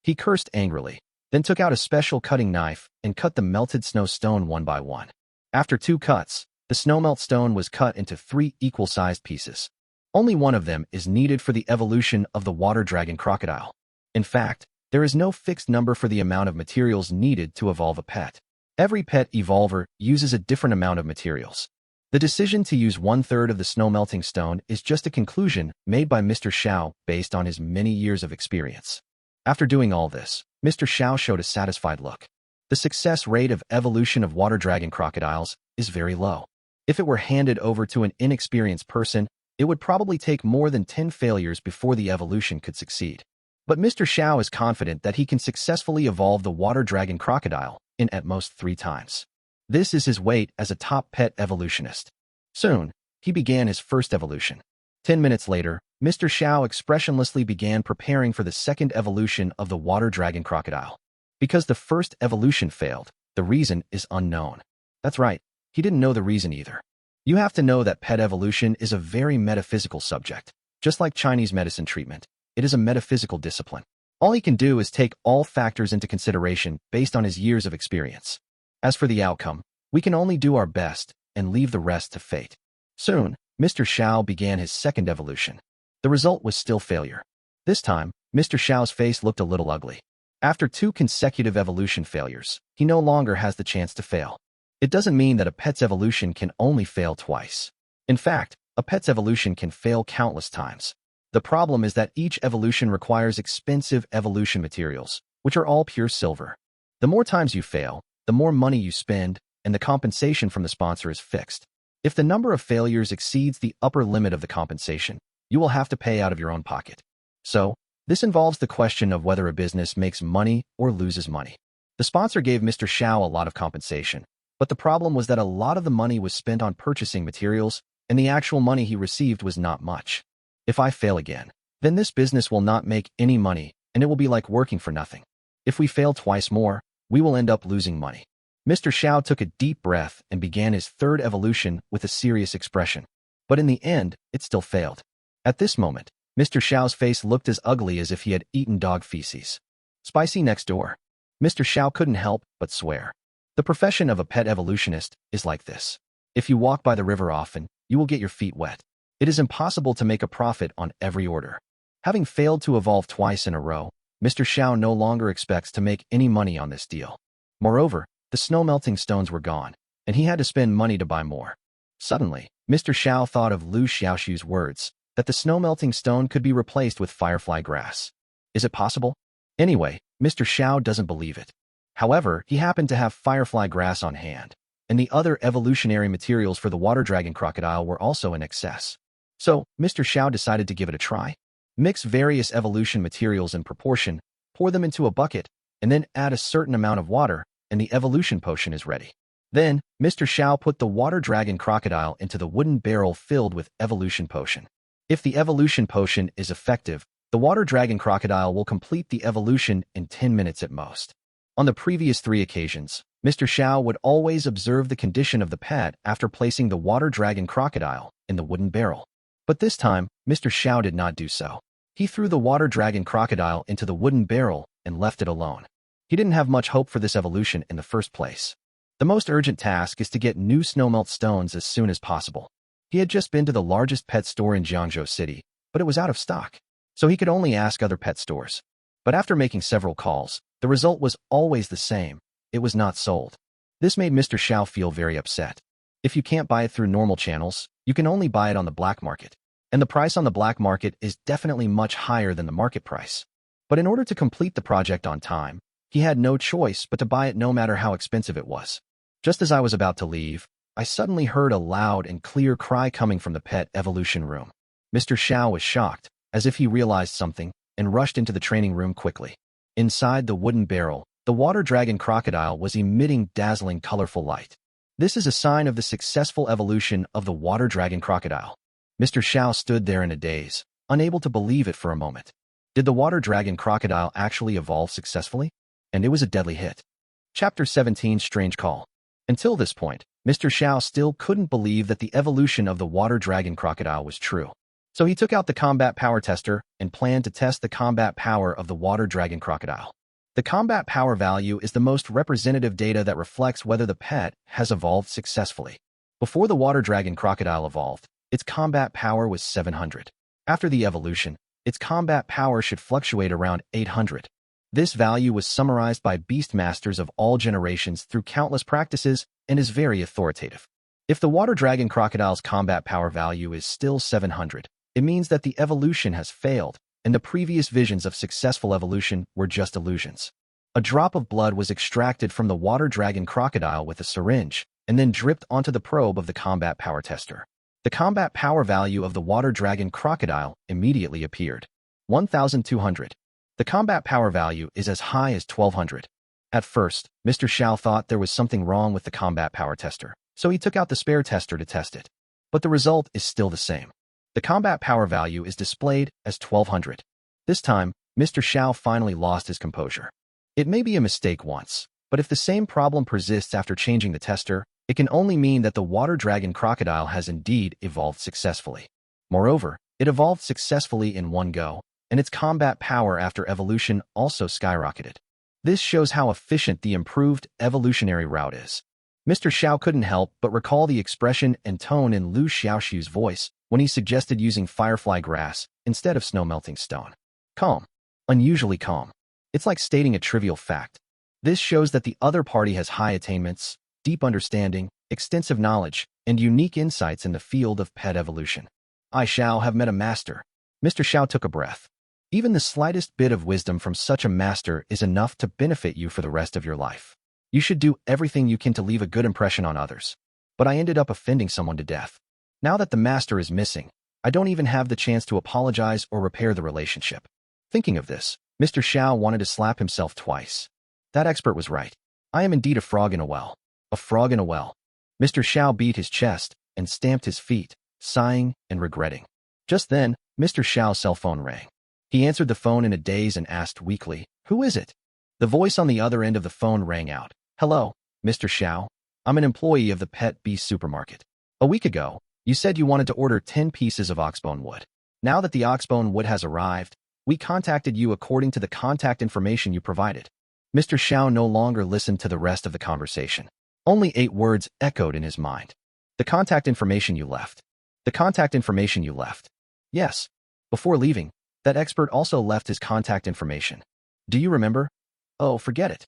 He cursed angrily, then took out a special cutting knife and cut the melted snow stone one by one. After 2 cuts, the snowmelt stone was cut into 3 equal-sized pieces. Only one of them is needed for the evolution of the water dragon crocodile. In fact, there is no fixed number for the amount of materials needed to evolve a pet. Every pet evolver uses a different amount of materials. The decision to use 1/3 of the snow-melting stone is just a conclusion made by Mr. Xiao based on his many years of experience. After doing all this, Mr. Xiao showed a satisfied look. The success rate of evolution of water dragon crocodiles is very low. If it were handed over to an inexperienced person, it would probably take more than 10 failures before the evolution could succeed. But Mr. Xiao is confident that he can successfully evolve the water dragon crocodile in at most 3 times. This is his weight as a top pet evolutionist. Soon, he began his first evolution. 10 minutes later, Mr. Xiao expressionlessly began preparing for the second evolution of the water dragon crocodile. Because the first evolution failed, the reason is unknown. That's right, he didn't know the reason either. You have to know that pet evolution is a very metaphysical subject. Just like Chinese medicine treatment, it is a metaphysical discipline. All he can do is take all factors into consideration based on his years of experience. As for the outcome, we can only do our best and leave the rest to fate. Soon, Mr. Xiao began his second evolution. The result was still failure. This time, Mr. Xiao's face looked a little ugly. After 2 consecutive evolution failures, he no longer has the chance to fail. It doesn't mean that a pet's evolution can only fail twice. In fact, a pet's evolution can fail countless times. The problem is that each evolution requires expensive evolution materials, which are all pure silver. The more times you fail, the more money you spend, and the compensation from the sponsor is fixed. If the number of failures exceeds the upper limit of the compensation, you will have to pay out of your own pocket. So, this involves the question of whether a business makes money or loses money. The sponsor gave Mr. Xiao a lot of compensation, but the problem was that a lot of the money was spent on purchasing materials, and the actual money he received was not much. If I fail again, then this business will not make any money, and it will be like working for nothing. If we fail twice more, we will end up losing money. Mr. Xiao took a deep breath and began his third evolution with a serious expression. But in the end, it still failed. At this moment, Mr. Xiao's face looked as ugly as if he had eaten dog feces. Spicy next door. Mr. Xiao couldn't help but swear. The profession of a pet evolutionist is like this. If you walk by the river often, you will get your feet wet. It is impossible to make a profit on every order. Having failed to evolve twice in a row, Mr. Xiao no longer expects to make any money on this deal. Moreover, the snow-melting stones were gone, and he had to spend money to buy more. Suddenly, Mr. Xiao thought of Liu Xiaoxu's words, that the snow-melting stone could be replaced with firefly grass. Is it possible? Anyway, Mr. Xiao doesn't believe it. However, he happened to have firefly grass on hand, and the other evolutionary materials for the water dragon crocodile were also in excess. So, Mr. Xiao decided to give it a try. Mix various evolution materials in proportion, pour them into a bucket, and then add a certain amount of water, and the evolution potion is ready. Then, Mr. Xiao put the water dragon crocodile into the wooden barrel filled with evolution potion. If the evolution potion is effective, the water dragon crocodile will complete the evolution in 10 minutes at most. On the previous 3 occasions, Mr. Xiao would always observe the condition of the pet after placing the water dragon crocodile in the wooden barrel. But this time, Mr. Xiao did not do so. He threw the water dragon crocodile into the wooden barrel and left it alone. He didn't have much hope for this evolution in the first place. The most urgent task is to get new snowmelt stones as soon as possible. He had just been to the largest pet store in Jiangzhou City, but it was out of stock, so he could only ask other pet stores. But after making several calls, the result was always the same. It was not sold. This made Mr. Xiao feel very upset. If you can't buy it through normal channels, you can only buy it on the black market. And the price on the black market is definitely much higher than the market price. But in order to complete the project on time, he had no choice but to buy it no matter how expensive it was. Just as I was about to leave, I suddenly heard a loud and clear cry coming from the pet evolution room. Mr. Xiao was shocked, as if he realized something, and rushed into the training room quickly. Inside the wooden barrel, the water dragon crocodile was emitting dazzling colorful light. This is a sign of the successful evolution of the water dragon crocodile. Mr. Xiao stood there in a daze, unable to believe it for a moment. Did the water dragon crocodile actually evolve successfully? And it was a deadly hit. Chapter 17 Strange Call. Until this point, Mr. Xiao still couldn't believe that the evolution of the water dragon crocodile was true. So he took out the combat power tester and planned to test the combat power of the water dragon crocodile. The combat power value is the most representative data that reflects whether the pet has evolved successfully. Before the water dragon crocodile evolved, its combat power was 700. After the evolution, its combat power should fluctuate around 800. This value was summarized by beastmasters of all generations through countless practices and is very authoritative. If the water dragon crocodile's combat power value is still 700, it means that the evolution has failed, and the previous visions of successful evolution were just illusions. A drop of blood was extracted from the water dragon crocodile with a syringe, and then dripped onto the probe of the combat power tester. The combat power value of the water dragon crocodile immediately appeared. 1,200. The combat power value is as high as 1,200. At first, Mr. Xiao thought there was something wrong with the combat power tester, so he took out the spare tester to test it. But the result is still the same. The combat power value is displayed as 1,200. This time, Mr. Xiao finally lost his composure. It may be a mistake once, but if the same problem persists after changing the tester, it can only mean that the water dragon crocodile has indeed evolved successfully. Moreover, it evolved successfully in one go, and its combat power after evolution also skyrocketed. This shows how efficient the improved evolutionary route is. Mr. Xiao couldn't help but recall the expression and tone in Liu Xiaoxu's voice when he suggested using firefly grass instead of snow-melting stone. Calm. Unusually calm. It's like stating a trivial fact. This shows that the other party has high attainments, deep understanding, extensive knowledge, and unique insights in the field of pet evolution. I shall have met a master. Mr. Xiao took a breath. Even the slightest bit of wisdom from such a master is enough to benefit you for the rest of your life. You should do everything you can to leave a good impression on others. But I ended up offending someone to death. Now that the master is missing, I don't even have the chance to apologize or repair the relationship. Thinking of this, Mr. Xiao wanted to slap himself twice. That expert was right. I am indeed a frog in a well. A frog in a well. Mr. Xiao beat his chest and stamped his feet, sighing and regretting. Just then, Mr. Xiao's cell phone rang. He answered the phone in a daze and asked weakly, "Who is it?" The voice on the other end of the phone rang out. "Hello, Mr. Xiao. I'm an employee of the Pet Beast Supermarket. A week ago, you said you wanted to order 10 pieces of oxbone wood. Now that the oxbone wood has arrived, we contacted you according to the contact information you provided." Mr. Xiao no longer listened to the rest of the conversation. Only 8 words echoed in his mind. The contact information you left. The contact information you left. Yes. Before leaving, that expert also left his contact information. Do you remember? Oh, forget it.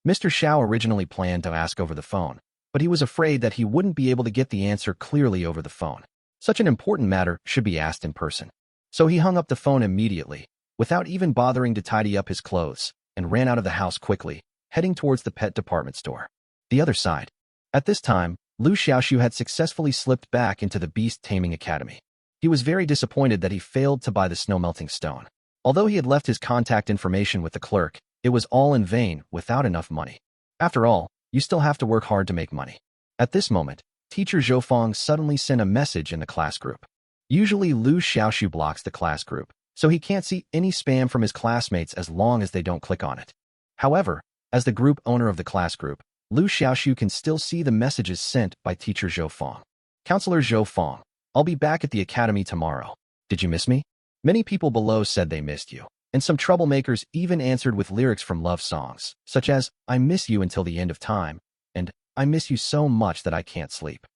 Mr. Xiao originally planned to ask over the phone, but he was afraid that he wouldn't be able to get the answer clearly over the phone. Such an important matter should be asked in person. So he hung up the phone immediately, without even bothering to tidy up his clothes, and ran out of the house quickly, heading towards the pet department store. The other side. At this time, Liu Xiaoxu had successfully slipped back into the Beast Taming Academy. He was very disappointed that he failed to buy the snow-melting stone. Although he had left his contact information with the clerk, it was all in vain without enough money. After all, you still have to work hard to make money. At this moment, teacher Zhou Feng suddenly sent a message in the class group. Usually Liu Xiaoxu blocks the class group, so he can't see any spam from his classmates as long as they don't click on it. However, as the group owner of the class group, Liu Xiaoxu can still see the messages sent by teacher Zhou Feng. Counselor Zhou Feng, I'll be back at the academy tomorrow. Did you miss me? Many people below said they missed you, and some troublemakers even answered with lyrics from love songs, such as, "I miss you until the end of time," and "I miss you so much that I can't sleep."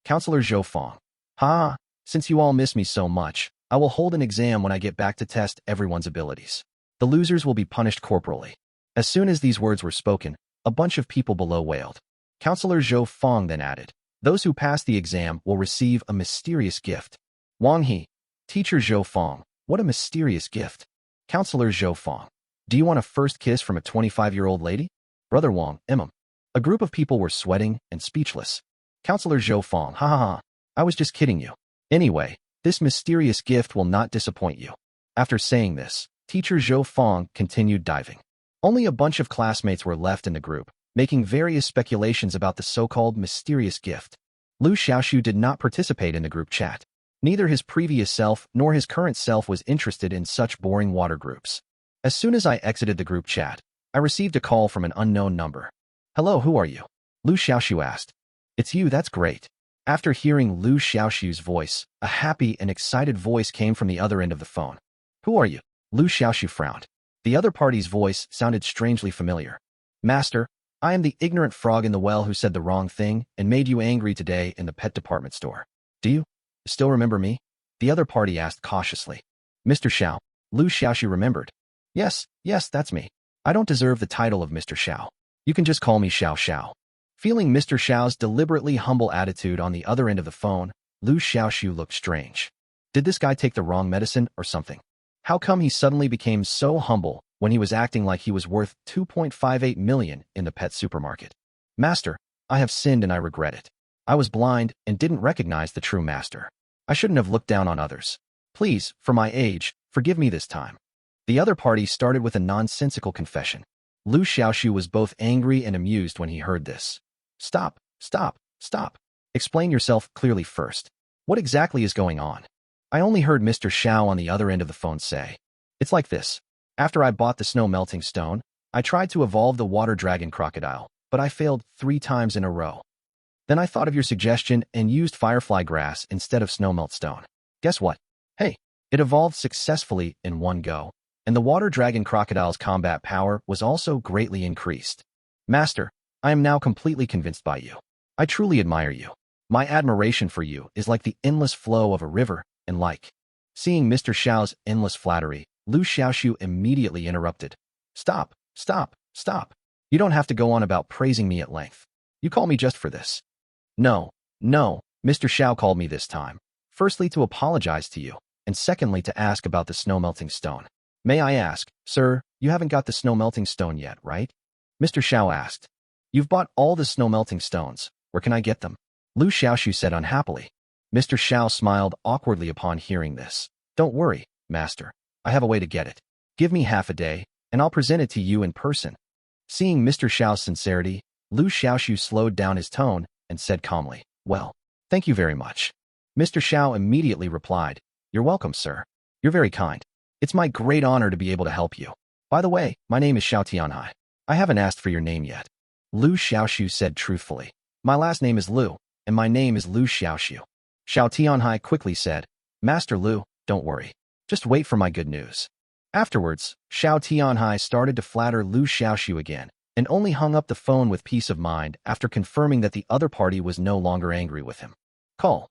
Counselor Zhou Feng, since you all miss me so much, I will hold an exam when I get back to test everyone's abilities. The losers will be punished corporally. As soon as these words were spoken, a bunch of people below wailed. Counselor Zhou Feng then added, "Those who pass the exam will receive a mysterious gift." Wang He, teacher Zhou Feng, what a mysterious gift. Counselor Zhou Feng, do you want a first kiss from a 25-year-old lady? Brother Wang, A group of people were sweating and speechless. Counselor Zhou Feng, I was just kidding you. Anyway, this mysterious gift will not disappoint you. After saying this, teacher Zhou Feng continued diving. Only a bunch of classmates were left in the group, making various speculations about the so-called mysterious gift. Liu Xiaoxu did not participate in the group chat. Neither his previous self nor his current self was interested in such boring water groups. As soon as I exited the group chat, I received a call from an unknown number. "Hello, who are you?" Liu Xiaoxu asked. "It's you, that's great." After hearing Liu Xiaoxu's voice, a happy and excited voice came from the other end of the phone. "Who are you?" Liu Xiaoxu frowned. The other party's voice sounded strangely familiar. "Master, I am the ignorant frog in the well who said the wrong thing and made you angry today in the pet department store. Do you still remember me?" The other party asked cautiously. "Mr. Xiao, Liu Xiaoxu remembered. Yes, that's me. I don't deserve the title of Mr. Xiao. You can just call me Xiao Xiao. Feeling Mr. Xiao's deliberately humble attitude on the other end of the phone, Liu Xiaoxu looked strange. Did this guy take the wrong medicine or something? How come he suddenly became so humble when he was acting like he was worth 2.58 million in the pet supermarket? Master, I have sinned and I regret it. I was blind and didn't recognize the true master. I shouldn't have looked down on others. Please, for my age, forgive me this time. The other party started with a nonsensical confession. Liu Xiaoxu was both angry and amused when he heard this. Stop. Explain yourself clearly first. What exactly is going on? I only heard Mr. Xiao on the other end of the phone say. It's like this. After I bought the snow-melting stone, I tried to evolve the water dragon crocodile, but I failed 3 times in a row. Then I thought of your suggestion and used firefly grass instead of snow-melt stone. Guess what? Hey, it evolved successfully in one go, and the water dragon crocodile's combat power was also greatly increased. Master, I am now completely convinced by you. I truly admire you. My admiration for you is like the endless flow of a river and like. Seeing Mr. Xiao's endless flattery, Liu Xiaoxu immediately interrupted. Stop. You don't have to go on about praising me at length. You call me just for this. No, Mr. Xiao called me this time. Firstly, to apologize to you, and secondly, to ask about the snow-melting stone. May I ask, sir, you haven't got the snow-melting stone yet, right? Mr. Xiao asked. You've bought all the snow-melting stones. Where can I get them? Liu Xiaoxu said unhappily. Mr. Xiao smiled awkwardly upon hearing this. Don't worry, master. I have a way to get it. Give me half a day, and I'll present it to you in person. Seeing Mr. Xiao's sincerity, Liu Xiaoxu slowed down his tone and said calmly, Well, thank you very much. Mr. Xiao immediately replied, You're welcome, sir. You're very kind. It's my great honor to be able to help you. By the way, my name is Xiao Tianhai. I haven't asked for your name yet. Liu Xiaoxu said truthfully. My last name is Liu, and my name is Liu Xiaoxu. Xiao Tianhai quickly said, Master Liu, don't worry. Just wait for my good news. Afterwards, Xiao Tianhai started to flatter Liu Xiaoxu again, and only hung up the phone with peace of mind after confirming that the other party was no longer angry with him. Call.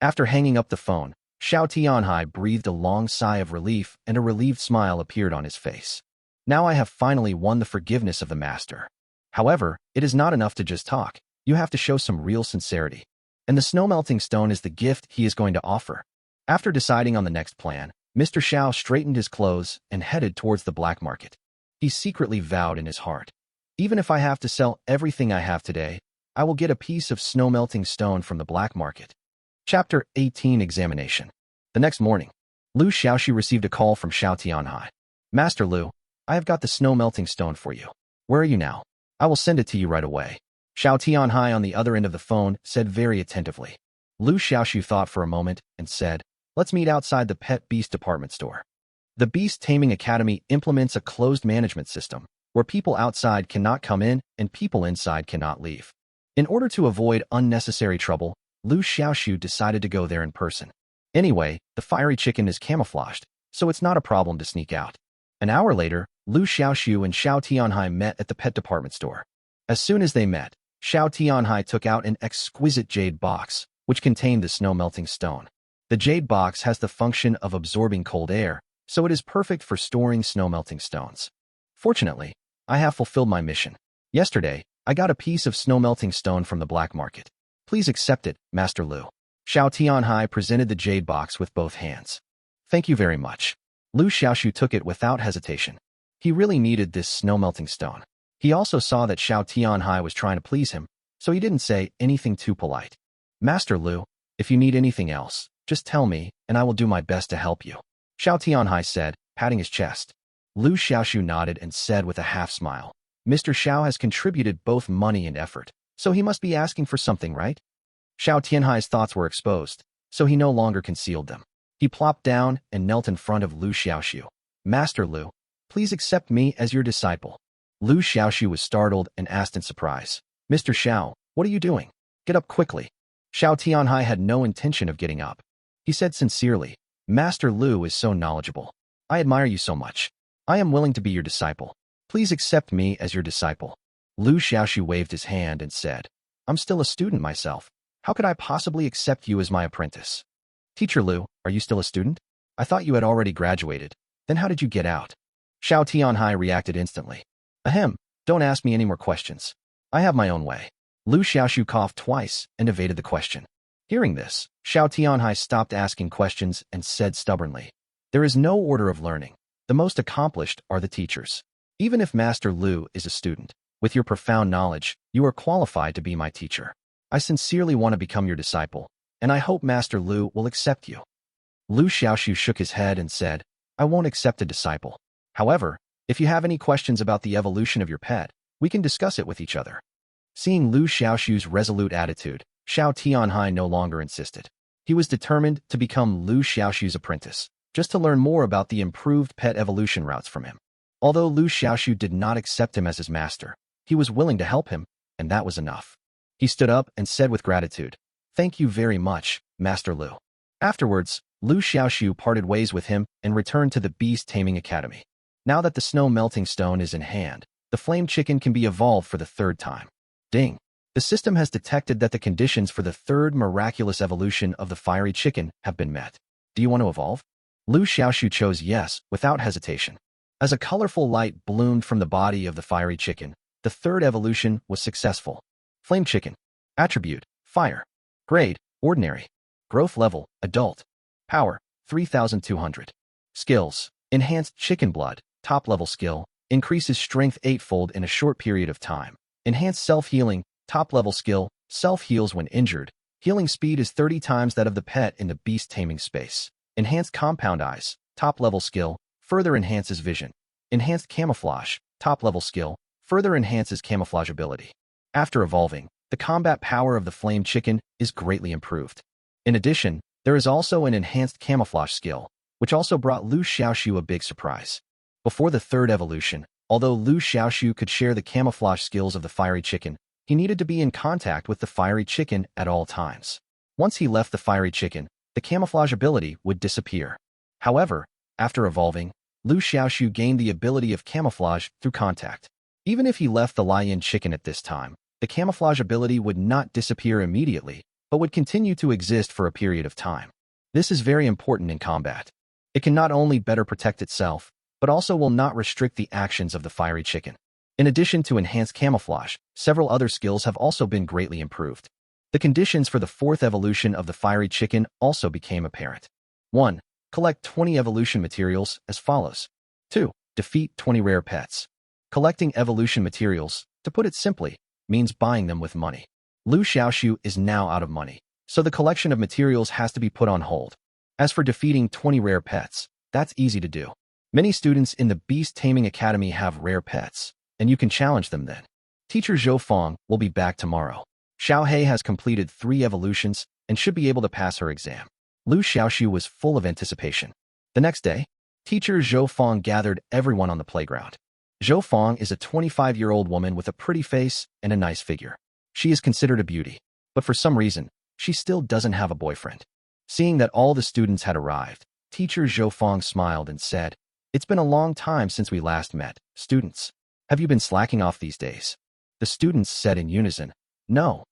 After hanging up the phone, Xiao Tianhai breathed a long sigh of relief and a relieved smile appeared on his face. Now I have finally won the forgiveness of the master. However, it is not enough to just talk. You have to show some real sincerity. And the snow-melting stone is the gift he is going to offer. After deciding on the next plan, Mr. Xiao straightened his clothes and headed towards the black market. He secretly vowed in his heart, even if I have to sell everything I have today, I will get a piece of snow-melting stone from the black market. Chapter 18 Examination. The next morning, Liu Xiaoxu received a call from Xiao Tianhai. Master Liu, I have got the snow-melting stone for you. Where are you now? I will send it to you right away. Xiao Tianhai on the other end of the phone said very attentively. Liu Xiaoxu thought for a moment and said, Let's meet outside the Pet Beast department store. The Beast Taming Academy implements a closed management system where people outside cannot come in and people inside cannot leave. In order to avoid unnecessary trouble, Liu Xiaoxu decided to go there in person. Anyway, the fiery chicken is camouflaged, so it's not a problem to sneak out. An hour later, Liu Xiaoxu and Xiao Tianhai met at the pet department store. As soon as they met, Xiao Tianhai took out an exquisite jade box, which contained the snow-melting stone. The jade box has the function of absorbing cold air, so it is perfect for storing snow-melting stones. Fortunately, I have fulfilled my mission. Yesterday, I got a piece of snow-melting stone from the black market. Please accept it, Master Liu. Xiao Tianhai presented the jade box with both hands. Thank you very much. Liu Xiaoxu took it without hesitation. He really needed this snow-melting stone. He also saw that Xiao Tianhai was trying to please him, so he didn't say anything too polite. Master Liu, if you need anything else, just tell me, and I will do my best to help you. Xiao Tianhai said, patting his chest. Liu Xiaoxu nodded and said with a half-smile, Mr. Xiao has contributed both money and effort, so he must be asking for something, right? Xiao Tianhai's thoughts were exposed, so he no longer concealed them. He plopped down and knelt in front of Liu Xiaoxu. Master Liu, please accept me as your disciple. Liu Xiaoxu was startled and asked in surprise, Mr. Xiao, what are you doing? Get up quickly. Xiao Tianhai had no intention of getting up. He said sincerely, Master Liu is so knowledgeable. I admire you so much. I am willing to be your disciple. Please accept me as your disciple. Liu Xiaoxu waved his hand and said, I'm still a student myself. How could I possibly accept you as my apprentice? Teacher Liu, are you still a student? I thought you had already graduated. Then how did you get out? Xiao Tianhai reacted instantly. Ahem, don't ask me any more questions. I have my own way. Liu Xiaoxu coughed twice and evaded the question. Hearing this, Xiao Tianhai stopped asking questions and said stubbornly, there is no order of learning. The most accomplished are the teachers. Even if Master Liu is a student, with your profound knowledge, you are qualified to be my teacher. I sincerely want to become your disciple, and I hope Master Liu will accept you. Liu Xiaoxu shook his head and said, I won't accept a disciple. However, if you have any questions about the evolution of your pet, we can discuss it with each other. Seeing Liu Xiaoxu's resolute attitude, Xiao Tianhai no longer insisted. He was determined to become Liu Xiaoxu's apprentice, just to learn more about the improved pet evolution routes from him. Although Liu Xiaoxu did not accept him as his master, he was willing to help him, and that was enough. He stood up and said with gratitude, Thank you very much, Master Liu. Afterwards, Liu Xiaoxu parted ways with him and returned to the Beast Taming Academy. Now that the snow melting stone is in hand, the flame chicken can be evolved for the third time. Ding! The system has detected that the conditions for the third miraculous evolution of the fiery chicken have been met. Do you want to evolve? Liu Xiaoxu chose yes, without hesitation. As a colorful light bloomed from the body of the fiery chicken, the third evolution was successful. Flame chicken. Attribute, fire. Grade, ordinary. Growth level, adult. Power, 3,200. Skills, enhanced chicken blood, top level skill, increases strength 8-fold in a short period of time. Enhanced self-healing, top level skill, self-heals when injured. Healing speed is 30 times that of the pet in the beast taming space. Enhanced compound eyes, top level skill, further enhances vision. Enhanced camouflage, top level skill, further enhances camouflage ability. After evolving, the combat power of the flame chicken is greatly improved. In addition, there is also an enhanced camouflage skill, which also brought Liu Xiaoxu a big surprise. Before the third evolution, although Liu Xiaoxu could share the camouflage skills of the fiery chicken, he needed to be in contact with the fiery chicken at all times. Once he left the fiery chicken, the camouflage ability would disappear. However, after evolving, Liu Xiaoxu gained the ability of camouflage through contact. Even if he left the lion chicken at this time, the camouflage ability would not disappear immediately, but would continue to exist for a period of time. This is very important in combat. It can not only better protect itself, but also will not restrict the actions of the fiery chicken. In addition to enhanced camouflage, several other skills have also been greatly improved. The conditions for the fourth evolution of the fiery chicken also became apparent. 1. Collect 20 evolution materials as follows. 2. Defeat 20 rare pets. Collecting evolution materials, to put it simply, means buying them with money. Liu Xiaoxu is now out of money, so the collection of materials has to be put on hold. As for defeating 20 rare pets, that's easy to do. Many students in the Beast Taming Academy have rare pets, and you can challenge them then. Teacher Zhou Fong will be back tomorrow. Xiao He has completed 3 evolutions and should be able to pass her exam. Liu Xiaoxu was full of anticipation. The next day, Teacher Zhou Fong gathered everyone on the playground. Zhou Fong is a 25-year-old woman with a pretty face and a nice figure. She is considered a beauty, but for some reason, she still doesn't have a boyfriend. Seeing that all the students had arrived, Teacher Zhou Fong smiled and said, It's been a long time since we last met, students. Have you been slacking off these days? The students said in unison, No.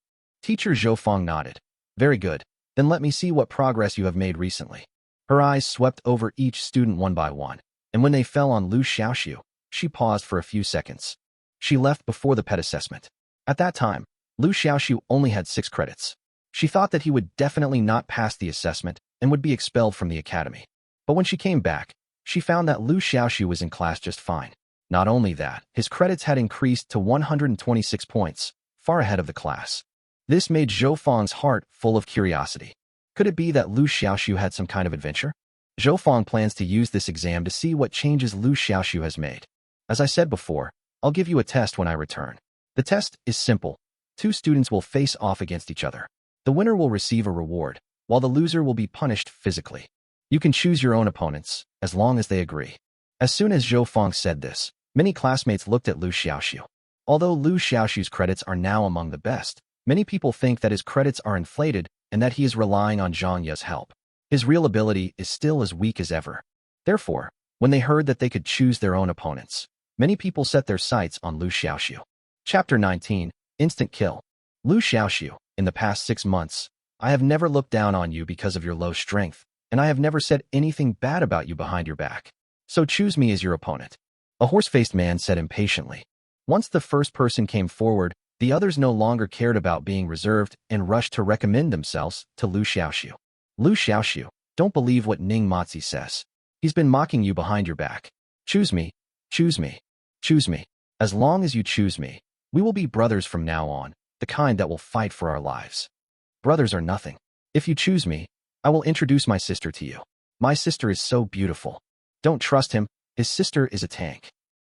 Teacher Zhou Fong nodded. Very good, then let me see what progress you have made recently. Her eyes swept over each student one by one, and when they fell on Liu Xiaoxu, she paused for a few seconds. She left before the pet assessment. At that time, Liu Xiaoxu only had 6 credits. She thought that he would definitely not pass the assessment and would be expelled from the academy. But when she came back, she found that Liu Xiaoxu was in class just fine. Not only that, his credits had increased to 126 points, far ahead of the class. This made Zhou Fong's heart full of curiosity. Could it be that Liu Xiaoxu had some kind of adventure? Zhou Fong plans to use this exam to see what changes Liu Xiaoxu has made. As I said before, I'll give you a test when I return. The test is simple. 2 students will face off against each other. The winner will receive a reward, while the loser will be punished physically. You can choose your own opponents, as long as they agree. As soon as Zhou Fong said this, many classmates looked at Liu Xiaoxu. Although Liu Xiaoxu's credits are now among the best, many people think that his credits are inflated and that he is relying on Zhang Ye's help. His real ability is still as weak as ever. Therefore, when they heard that they could choose their own opponents, many people set their sights on Liu Xiaoxu. Chapter 19, Instant Kill. Liu Xiaoxu, in the past 6 months, I have never looked down on you because of your low strength, and I have never said anything bad about you behind your back. So choose me as your opponent. A horse-faced man said impatiently. Once the first person came forward, the others no longer cared about being reserved and rushed to recommend themselves to Liu Xiaoxu. Liu Xiaoxu, don't believe what Ning Mozi says. He's been mocking you behind your back. Choose me, choose me, choose me. As long as you choose me, we will be brothers from now on, the kind that will fight for our lives. Brothers are nothing. If you choose me, I will introduce my sister to you. My sister is so beautiful. Don't trust him, his sister is a tank.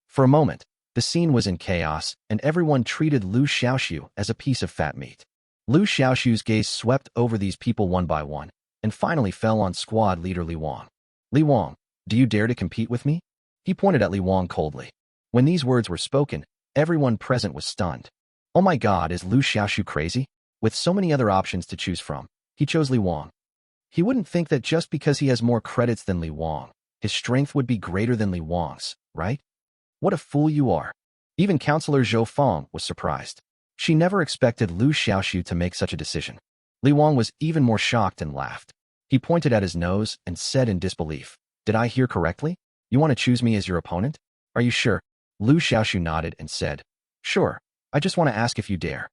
For a moment, the scene was in chaos, and everyone treated Liu Xiaoxu as a piece of fat meat. Liu Xiaoxu's gaze swept over these people one by one, and finally fell on squad leader Li Wang. Li Wang, do you dare to compete with me? He pointed at Li Wang coldly. When these words were spoken, everyone present was stunned. Oh my god, is Liu Xiaoxu crazy? With so many other options to choose from, he chose Li Wang. He wouldn't think that just because he has more credits than Li Wang, his strength would be greater than Li Wang's, right? What a fool you are. Even Counselor Zhou Feng was surprised. She never expected Liu Xiaoxu to make such a decision. Li Wang was even more shocked and laughed. He pointed at his nose and said in disbelief, did I hear correctly? You want to choose me as your opponent? Are you sure? Liu Xiaoxu nodded and said, sure, I just want to ask if you dare.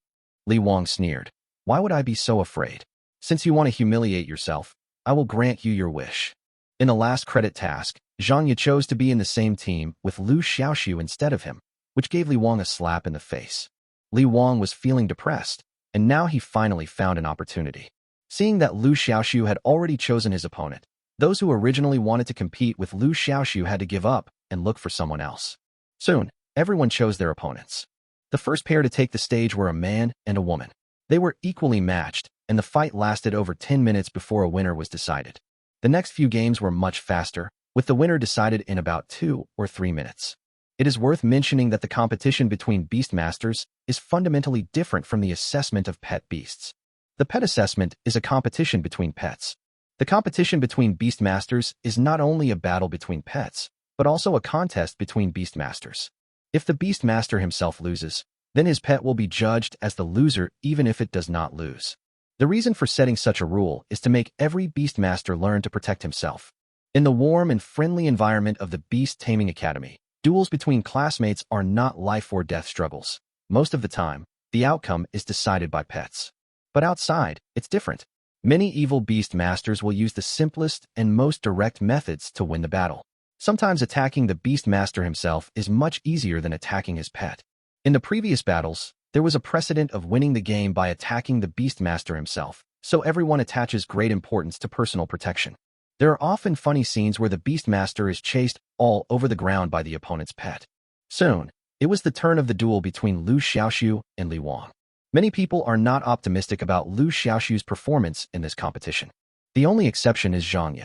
Li Wang sneered. Why would I be so afraid? Since you want to humiliate yourself, I will grant you your wish. In the last credit task, Zhang Ye chose to be in the same team with Liu Xiaoxu instead of him, which gave Li Wang a slap in the face. Li Wang was feeling depressed, and now he finally found an opportunity. Seeing that Liu Xiaoxu had already chosen his opponent, those who originally wanted to compete with Liu Xiaoxu had to give up and look for someone else. Soon, everyone chose their opponents. The first pair to take the stage were a man and a woman. They were equally matched, and the fight lasted over 10 minutes before a winner was decided. The next few games were much faster, with the winner decided in about 2 or 3 minutes. It is worth mentioning that the competition between Beastmasters is fundamentally different from the assessment of pet beasts. The pet assessment is a competition between pets. The competition between Beastmasters is not only a battle between pets, but also a contest between Beastmasters. If the Beastmaster himself loses, then his pet will be judged as the loser even if it does not lose. The reason for setting such a rule is to make every Beastmaster learn to protect himself. In the warm and friendly environment of the Beast Taming Academy, duels between classmates are not life or death struggles. Most of the time, the outcome is decided by pets. But outside, it's different. Many evil beast masters will use the simplest and most direct methods to win the battle. Sometimes attacking the beast master himself is much easier than attacking his pet. In the previous battles, there was a precedent of winning the game by attacking the beast master himself, so everyone attaches great importance to personal protection. There are often funny scenes where the Beastmaster is chased all over the ground by the opponent's pet. Soon, it was the turn of the duel between Liu Xiaoxu and Li Wang. Many people are not optimistic about Liu Xiaoxu's performance in this competition. The only exception is Zhang Ye.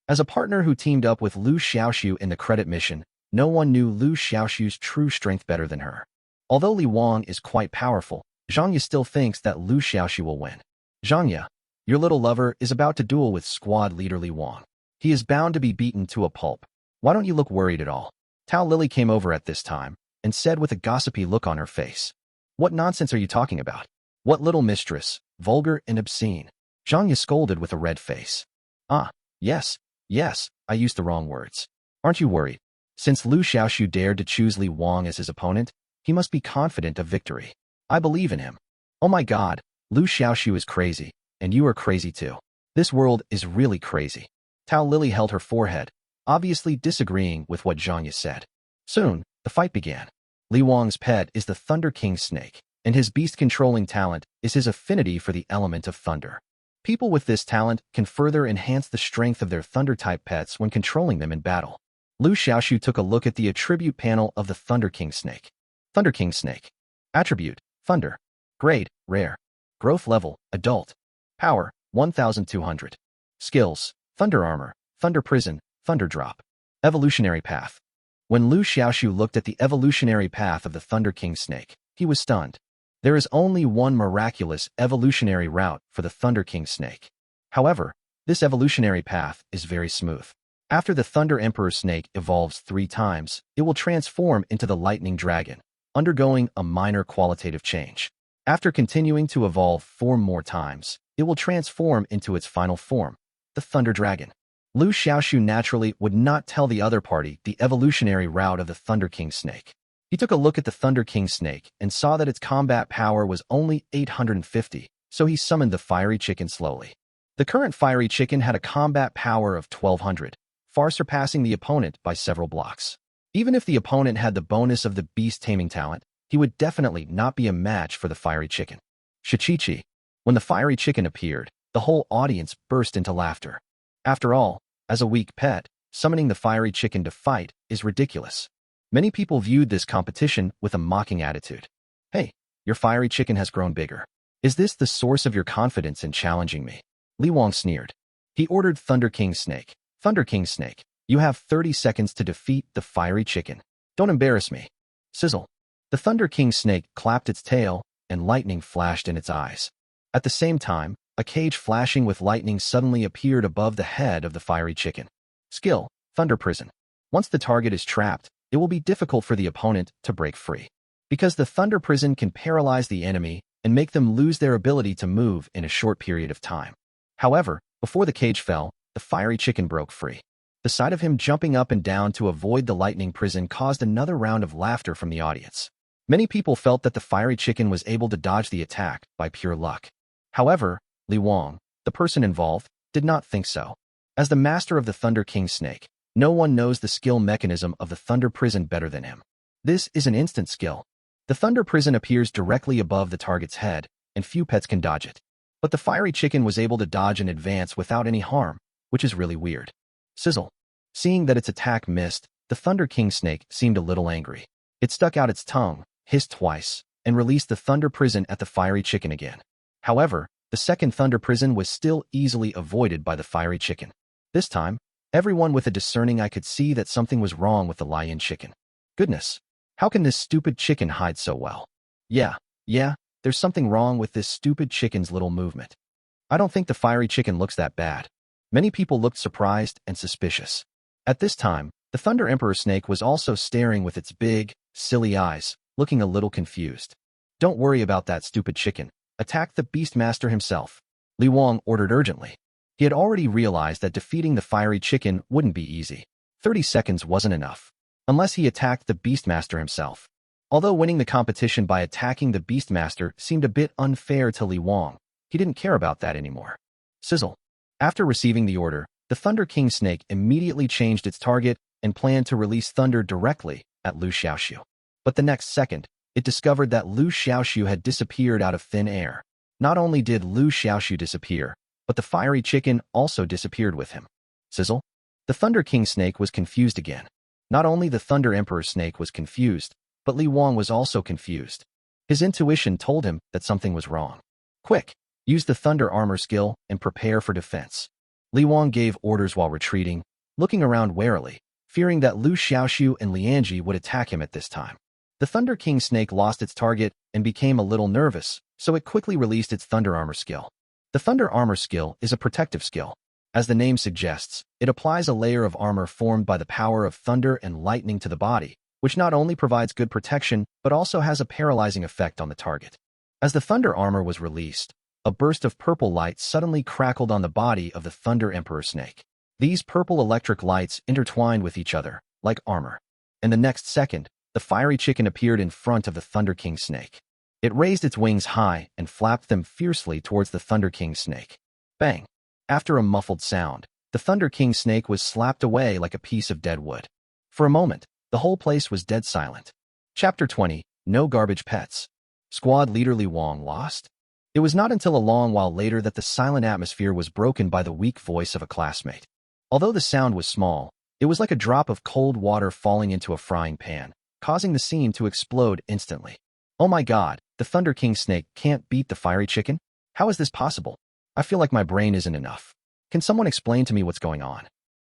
As a partner who teamed up with Liu Xiaoxu in the credit mission, no one knew Liu Xiaoxu's true strength better than her. Although Li Wang is quite powerful, Zhang Ye still thinks that Liu Xiaoxu will win. Zhang Ye, your little lover is about to duel with squad leader Li Wang. He is bound to be beaten to a pulp. Why don't you look worried at all? Tao Lily came over at this time and said with a gossipy look on her face. What nonsense are you talking about? What little mistress, vulgar and obscene. Zhang Ye scolded with a red face. Yes, I used the wrong words. Aren't you worried? Since Liu Xiaoxu dared to choose Li Wang as his opponent, he must be confident of victory. I believe in him. Oh my god, Liu Xiaoxu is crazy, and you are crazy too. This world is really crazy. Tao Lily held her forehead, obviously disagreeing with what Zhang Ye said. Soon, the fight began. Li Wang's pet is the Thunder King snake, and his beast-controlling talent is his affinity for the element of thunder. People with this talent can further enhance the strength of their thunder-type pets when controlling them in battle. Liu Xiaoxu took a look at the attribute panel of the Thunder King snake. Thunder King snake. Attribute, Thunder. Grade, Rare. Growth level, Adult. Power, 1200. Skills, Thunder Armor, Thunder Prison, Thunder Drop. Evolutionary Path. When Liu Xiaoxu looked at the evolutionary path of the Thunder King snake, he was stunned. There is only one miraculous evolutionary route for the Thunder King snake. However, this evolutionary path is very smooth. After the Thunder Emperor snake evolves 3 times, it will transform into the Lightning Dragon, undergoing a minor qualitative change. After continuing to evolve 4 more times, it will transform into its final form, the Thunder Dragon. Liu Xiaoxu naturally would not tell the other party the evolutionary route of the Thunder King snake. He took a look at the Thunder King snake and saw that its combat power was only 850, so he summoned the fiery chicken slowly. The current fiery chicken had a combat power of 1200, far surpassing the opponent by several blocks. Even if the opponent had the bonus of the beast taming talent, he would definitely not be a match for the fiery chicken. Shichichi. When the fiery chicken appeared, the whole audience burst into laughter. After all, as a weak pet, summoning the fiery chicken to fight is ridiculous. Many people viewed this competition with a mocking attitude. Hey, your fiery chicken has grown bigger. Is this the source of your confidence in challenging me? Li Wang sneered. He ordered Thunder King Snake. Thunder King Snake, you have 30 seconds to defeat the fiery chicken. Don't embarrass me. Sizzle. The Thunder King Snake clapped its tail, and lightning flashed in its eyes. At the same time, a cage flashing with lightning suddenly appeared above the head of the fiery chicken. Skill, Thunder Prison. Once the target is trapped, it will be difficult for the opponent to break free. Because the Thunder Prison can paralyze the enemy and make them lose their ability to move in a short period of time. However, before the cage fell, the fiery chicken broke free. The sight of him jumping up and down to avoid the lightning prison caused another round of laughter from the audience. Many people felt that the fiery chicken was able to dodge the attack by pure luck. However, Li Wang, the person involved, did not think so. As the master of the Thunder King Snake, no one knows the skill mechanism of the Thunder Prison better than him. This is an instant skill. The Thunder Prison appears directly above the target's head, and few pets can dodge it. But the fiery chicken was able to dodge and advance without any harm, which is really weird. Sizzle. Seeing that its attack missed, the Thunder King Snake seemed a little angry. It stuck out its tongue, hissed twice, and released the Thunder Prison at the fiery chicken again. However, the second Thunder Prison was still easily avoided by the fiery chicken. This time, everyone with a discerning eye could see that something was wrong with the lion chicken. Goodness, how can this stupid chicken hide so well? Yeah, there's something wrong with this stupid chicken's little movement. I don't think the fiery chicken looks that bad. Many people looked surprised and suspicious. At this time, the Thunder Emperor Snake was also staring with its big, silly eyes, looking a little confused. Don't worry about that stupid chicken. Attack the Beastmaster himself, Li Wang ordered urgently. He had already realized that defeating the fiery chicken wouldn't be easy. 30 seconds wasn't enough, unless he attacked the Beastmaster himself. Although winning the competition by attacking the Beastmaster seemed a bit unfair to Li Wang, he didn't care about that anymore. Sizzle. After receiving the order, the Thunder King Snake immediately changed its target and planned to release thunder directly at Liu Xiaoxu. But the next second, it discovered that Liu Xiaoxu had disappeared out of thin air. Not only did Liu Xiaoxu disappear, but the fiery chicken also disappeared with him. Sizzle. The Thunder King Snake was confused again. Not only the Thunder Emperor Snake was confused, but Li Wang was also confused. His intuition told him that something was wrong. Quick, use the Thunder Armor skill and prepare for defense. Li Wang gave orders while retreating, looking around warily, fearing that Liu Xiaoxu and Lianji would attack him at this time. The Thunder King Snake lost its target and became a little nervous, so it quickly released its Thunder Armor skill. The Thunder Armor skill is a protective skill. As the name suggests, it applies a layer of armor formed by the power of thunder and lightning to the body, which not only provides good protection, but also has a paralyzing effect on the target. As the Thunder Armor was released, a burst of purple light suddenly crackled on the body of the Thunder Emperor Snake. These purple electric lights intertwined with each other, like armor. In the next second, the fiery chicken appeared in front of the Thunder King Snake. It raised its wings high and flapped them fiercely towards the Thunder King Snake. Bang! After a muffled sound, the Thunder King Snake was slapped away like a piece of dead wood. For a moment, the whole place was dead silent. Chapter 20, No Garbage Pets. Squad leader Li Wang lost? It was not until a long while later that the silent atmosphere was broken by the weak voice of a classmate. Although the sound was small, it was like a drop of cold water falling into a frying pan, causing the scene to explode instantly. Oh my god, the Thunder King Snake can't beat the fiery chicken? How is this possible? I feel like my brain isn't enough. Can someone explain to me what's going on?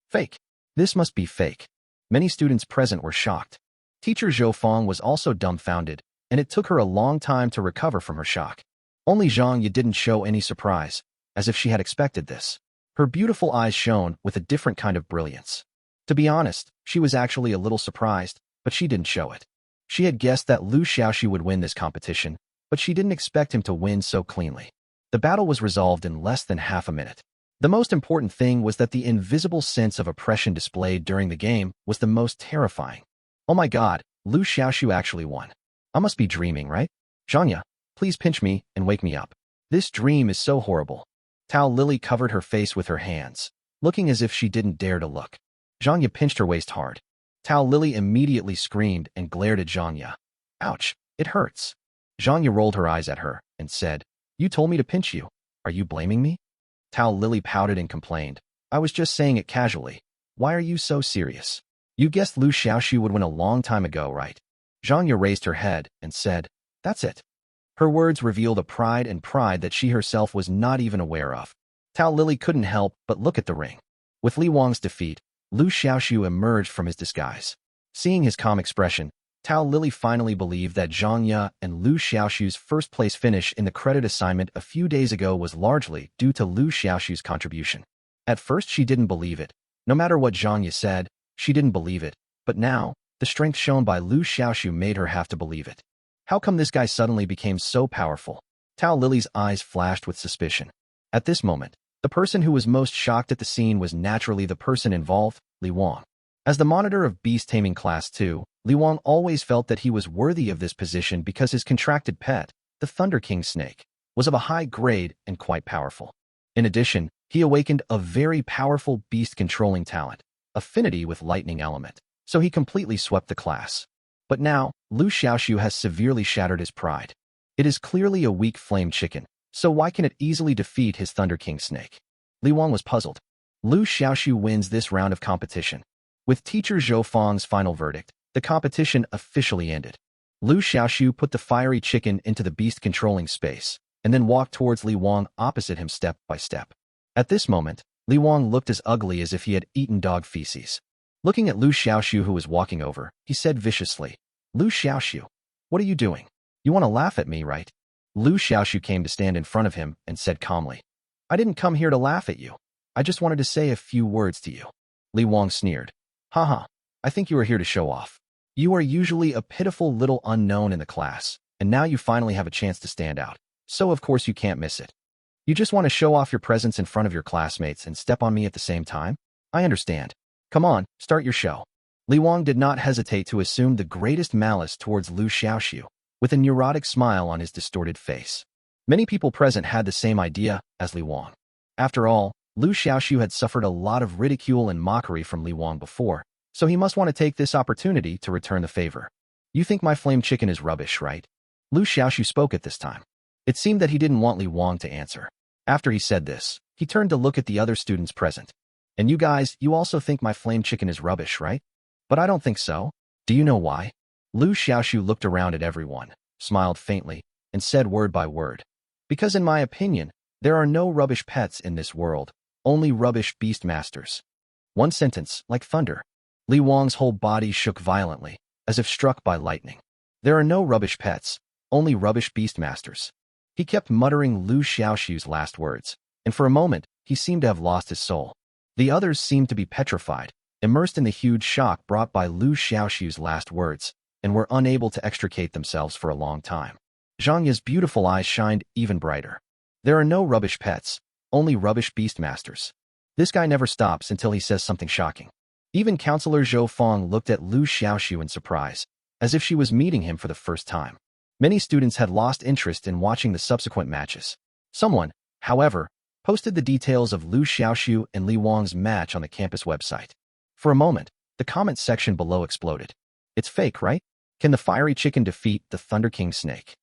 Fake. This must be fake. Many students present were shocked. Teacher Zhou Fong was also dumbfounded, and it took her a long time to recover from her shock. Only Zhang Yi didn't show any surprise, as if she had expected this. Her beautiful eyes shone with a different kind of brilliance. To be honest, she was actually a little surprised, but she didn't show it. She had guessed that Liu Xiaoxu would win this competition, but she didn't expect him to win so cleanly. The battle was resolved in less than half a minute. The most important thing was that the invisible sense of oppression displayed during the game was the most terrifying. Oh my god, Liu Xiaoxu actually won. I must be dreaming, right? Zhanya, please pinch me and wake me up. This dream is so horrible. Tao Lily covered her face with her hands, looking as if she didn't dare to look. Zhanya pinched her waist hard. Tao Lily immediately screamed and glared at Zhanya. Ouch, it hurts. Zhanya rolled her eyes at her and said, You told me to pinch you. Are you blaming me? Tao Lily pouted and complained. I was just saying it casually. Why are you so serious? You guessed Liu Xiaoxu would win a long time ago, right? Zhanya raised her head and said, That's it. Her words revealed a pride that she herself was not even aware of. Tao Lily couldn't help but look at the ring. With Li Wang's defeat, Liu Xiaoxu emerged from his disguise. Seeing his calm expression, Tao Lily finally believed that Zhanya and Liu Xiaoxu's first-place finish in the credit assignment a few days ago was largely due to Liu Xiaoxu's contribution. At first, she didn't believe it. No matter what Zhanya said, she didn't believe it. But now, the strength shown by Liu Xiaoxu made her have to believe it. How come this guy suddenly became so powerful? Tao Lily's eyes flashed with suspicion. At this moment, the person who was most shocked at the scene was naturally the person involved, Li Wang. As the monitor of Beast Taming Class 2, Li Wang always felt that he was worthy of this position because his contracted pet, the Thunder King snake, was of a high grade and quite powerful. In addition, he awakened a very powerful beast-controlling talent, affinity with lightning element, so he completely swept the class. But now, Liu Xiaoxu has severely shattered his pride. It is clearly a weak flame chicken, so why can it easily defeat his Thunder King snake? Li Wang was puzzled. Liu Xiaoxu wins this round of competition. With teacher Zhou Fang's final verdict, the competition officially ended. Liu Xiaoxu put the fiery chicken into the beast-controlling space, and then walked towards Li Wang opposite him step by step. At this moment, Li Wang looked as ugly as if he had eaten dog feces. Looking at Liu Xiaoxu who was walking over, he said viciously, Liu Xiaoxu, what are you doing? You want to laugh at me, right? Liu Xiaoxu came to stand in front of him and said calmly, I didn't come here to laugh at you. I just wanted to say a few words to you. Li Wang sneered. Haha, I think you are here to show off. You are usually a pitiful little unknown in the class, and now you finally have a chance to stand out. So of course you can't miss it. You just want to show off your presence in front of your classmates and step on me at the same time? I understand. Come on, start your show. Li Wang did not hesitate to assume the greatest malice towards Liu Xiaoxu, with a neurotic smile on his distorted face. Many people present had the same idea as Li Wang. After all, Liu Xiaoxu had suffered a lot of ridicule and mockery from Li Wang before, so he must want to take this opportunity to return the favor. You think my flame chicken is rubbish, right? Liu Xiaoxu spoke at this time. It seemed that he didn't want Li Wang to answer. After he said this, he turned to look at the other students present. And you guys, you also think my flame chicken is rubbish, right? But I don't think so. Do you know why? Liu Xiaoxu looked around at everyone, smiled faintly, and said word by word. Because in my opinion, there are no rubbish pets in this world, only rubbish beast masters. One sentence, like thunder. Li Wang's whole body shook violently, as if struck by lightning. There are no rubbish pets, only rubbish beast masters. He kept muttering Liu Xiaoxu's last words, and for a moment, he seemed to have lost his soul. The others seemed to be petrified, immersed in the huge shock brought by Liu Xiaoxu's last words, and were unable to extricate themselves for a long time. Zhanya's beautiful eyes shined even brighter. There are no rubbish pets, only rubbish beast masters. This guy never stops until he says something shocking. Even Counselor Zhou Fang looked at Liu Xiaoxu in surprise, as if she was meeting him for the first time. Many students had lost interest in watching the subsequent matches. Someone, however, posted the details of Liu Xiaoxu and Li Wang's match on the campus website. For a moment, the comment section below exploded. It's fake, right? Can the fiery chicken defeat the Thunder King snake?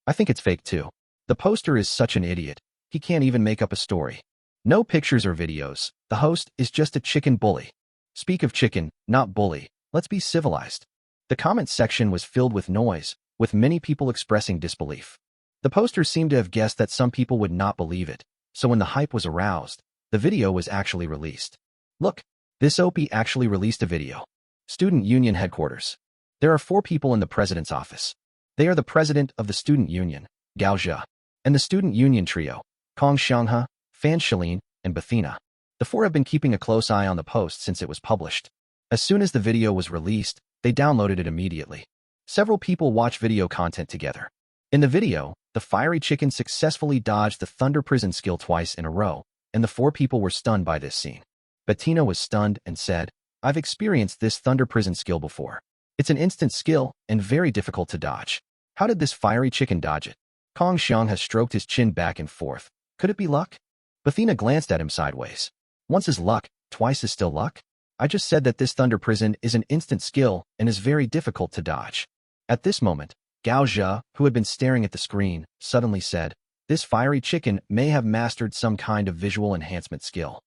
I think it's fake too. The poster is such an idiot. He can't even make up a story. No pictures or videos. The host is just a chicken bully. Speak of chicken, not bully. Let's be civilized. The comment section was filled with noise, with many people expressing disbelief. The poster seemed to have guessed that some people would not believe it, so when the hype was aroused, the video was actually released. Look, this OP actually released a video. Student Union Headquarters. There are 4 people in the president's office. They are the president of the student union, Gao Zhe, and the student union trio, Kong Xianghe, Fan Shilin, and Bethina. The 4 have been keeping a close eye on the post since it was published. As soon as the video was released, they downloaded it immediately. Several people watch video content together. In the video, the fiery chicken successfully dodged the Thunder Prison skill twice in a row, and the four people were stunned by this scene. Bettina was stunned and said, "I've experienced this thunder prison skill before. It's an instant skill and very difficult to dodge. How did this fiery chicken dodge it?" Kong Xiang has stroked his chin back and forth. Could it be luck? Bettina glanced at him sideways. Once is luck, twice is still luck? I just said that this thunder prison is an instant skill and is very difficult to dodge. At this moment, Gao Zhe, who had been staring at the screen, suddenly said, "This fiery chicken may have mastered some kind of visual enhancement skill."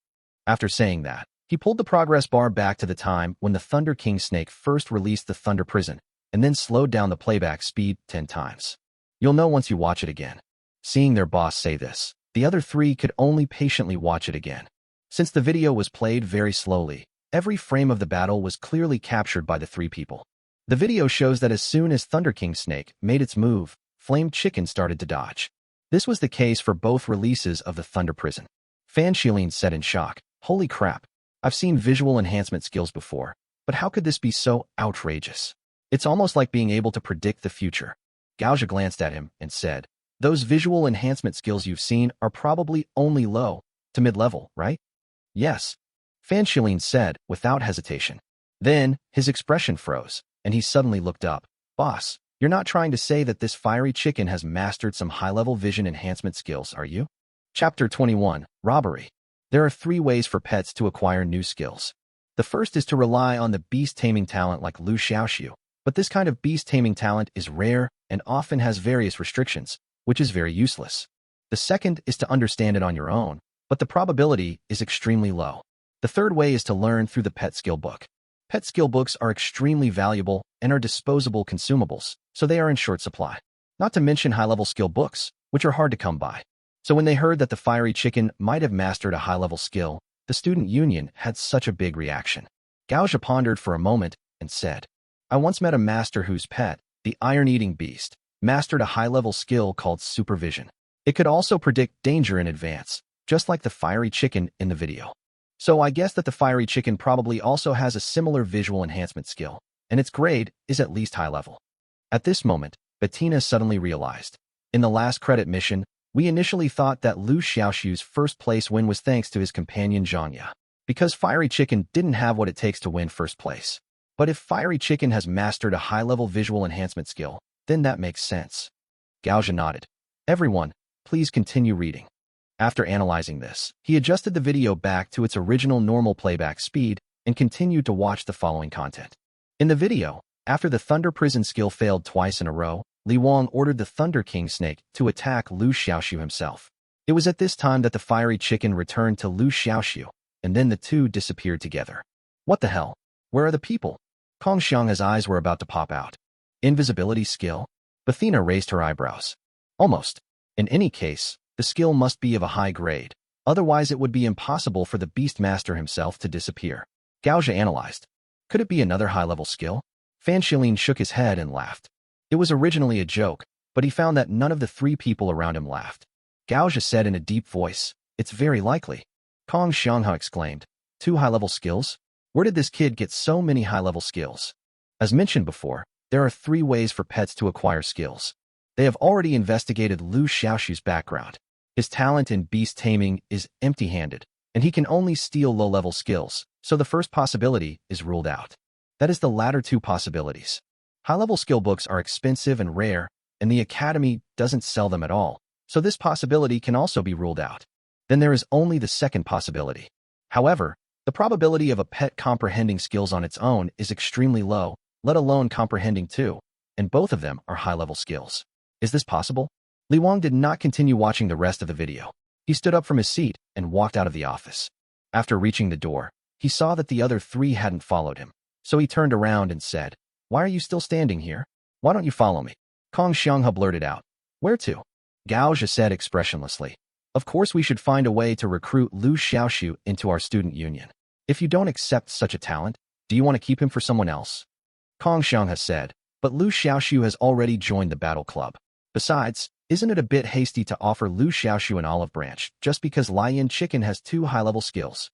After saying that, he pulled the progress bar back to the time when the Thunder King snake first released the Thunder Prison, and then slowed down the playback speed 10 times. You'll know once you watch it again. Seeing their boss say this, the other three could only patiently watch it again. Since the video was played very slowly, every frame of the battle was clearly captured by the three people. The video shows that as soon as Thunder King Snake made its move, Flame Chicken started to dodge. This was the case for both releases of the Thunder Prison. Fan Shilin said in shock, "Holy crap, I've seen visual enhancement skills before, but how could this be so outrageous? It's almost like being able to predict the future." Gao Zhe glanced at him and said, "Those visual enhancement skills you've seen are probably only low to mid-level, right?" "Yes," Fan Shilin said without hesitation. Then, his expression froze, and he suddenly looked up. "Boss, you're not trying to say that this fiery chicken has mastered some high-level vision enhancement skills, are you?" Chapter 21, Robbery. There are 3 ways for pets to acquire new skills. The first is to rely on the beast taming talent like Liu Xiaoxu, but this kind of beast taming talent is rare and often has various restrictions, which is very useless. The second is to understand it on your own, but the probability is extremely low. The third way is to learn through the pet skill book. Pet skill books are extremely valuable and are disposable consumables, so they are in short supply. Not to mention high-level skill books, which are hard to come by. So when they heard that the fiery chicken might have mastered a high-level skill, the student union had such a big reaction. Gao Zhe pondered for a moment and said, "I once met a master whose pet, the iron-eating beast, mastered a high-level skill called supervision. It could also predict danger in advance, just like the fiery chicken in the video. So I guess that the fiery chicken probably also has a similar visual enhancement skill, and its grade is at least high-level." At this moment, Bettina suddenly realized. In the last credit mission, we initially thought that Liu Xiaoxu's first place win was thanks to his companion Zhangya, because Fiery Chicken didn't have what it takes to win first place. But if Fiery Chicken has mastered a high-level visual enhancement skill, then that makes sense. Gao Zhe nodded. "Everyone, please continue reading." After analyzing this, he adjusted the video back to its original normal playback speed and continued to watch the following content. In the video, after the Thunder Prison skill failed twice in a row, Li Wang ordered the Thunder King Snake to attack Liu Xiaoxu himself. It was at this time that the fiery chicken returned to Liu Xiaoxu, and then the two disappeared together. What the hell? Where are the people? Kong Xiang's eyes were about to pop out. Invisibility skill? Bettina raised her eyebrows. Almost. In any case, the skill must be of a high grade, otherwise it would be impossible for the Beastmaster himself to disappear. Gao Zhe analyzed. Could it be another high-level skill? Fan Shilin shook his head and laughed. It was originally a joke, but he found that none of the 3 people around him laughed. Gao Zhe said in a deep voice, "It's very likely." Kong Xiangha exclaimed, 2 high-level skills? Where did this kid get so many high-level skills? As mentioned before, there are 3 ways for pets to acquire skills. They have already investigated Liu Xiaoxu's background. His talent in beast taming is empty-handed, and he can only steal low-level skills, so the first possibility is ruled out. That is the latter 2 possibilities. High-level skill books are expensive and rare, and the Academy doesn't sell them at all, so this possibility can also be ruled out. Then there is only the second possibility. However, the probability of a pet comprehending skills on its own is extremely low, let alone comprehending 2, and both of them are high-level skills. Is this possible? Li Wang did not continue watching the rest of the video. He stood up from his seat and walked out of the office. After reaching the door, he saw that the other 3 hadn't followed him, so he turned around and said, "Why are you still standing here? Why don't you follow me?" Kong Xianghe blurted out. "Where to?" Gao Zhe said expressionlessly. "Of course we should find a way to recruit Liu Xiaoxu into our student union. If you don't accept such a talent, do you want to keep him for someone else?" Kong Xianghe said, "But Liu Xiaoxu has already joined the battle club. Besides, isn't it a bit hasty to offer Liu Xiaoxu an olive branch just because Lion Chicken has 2 high-level skills?"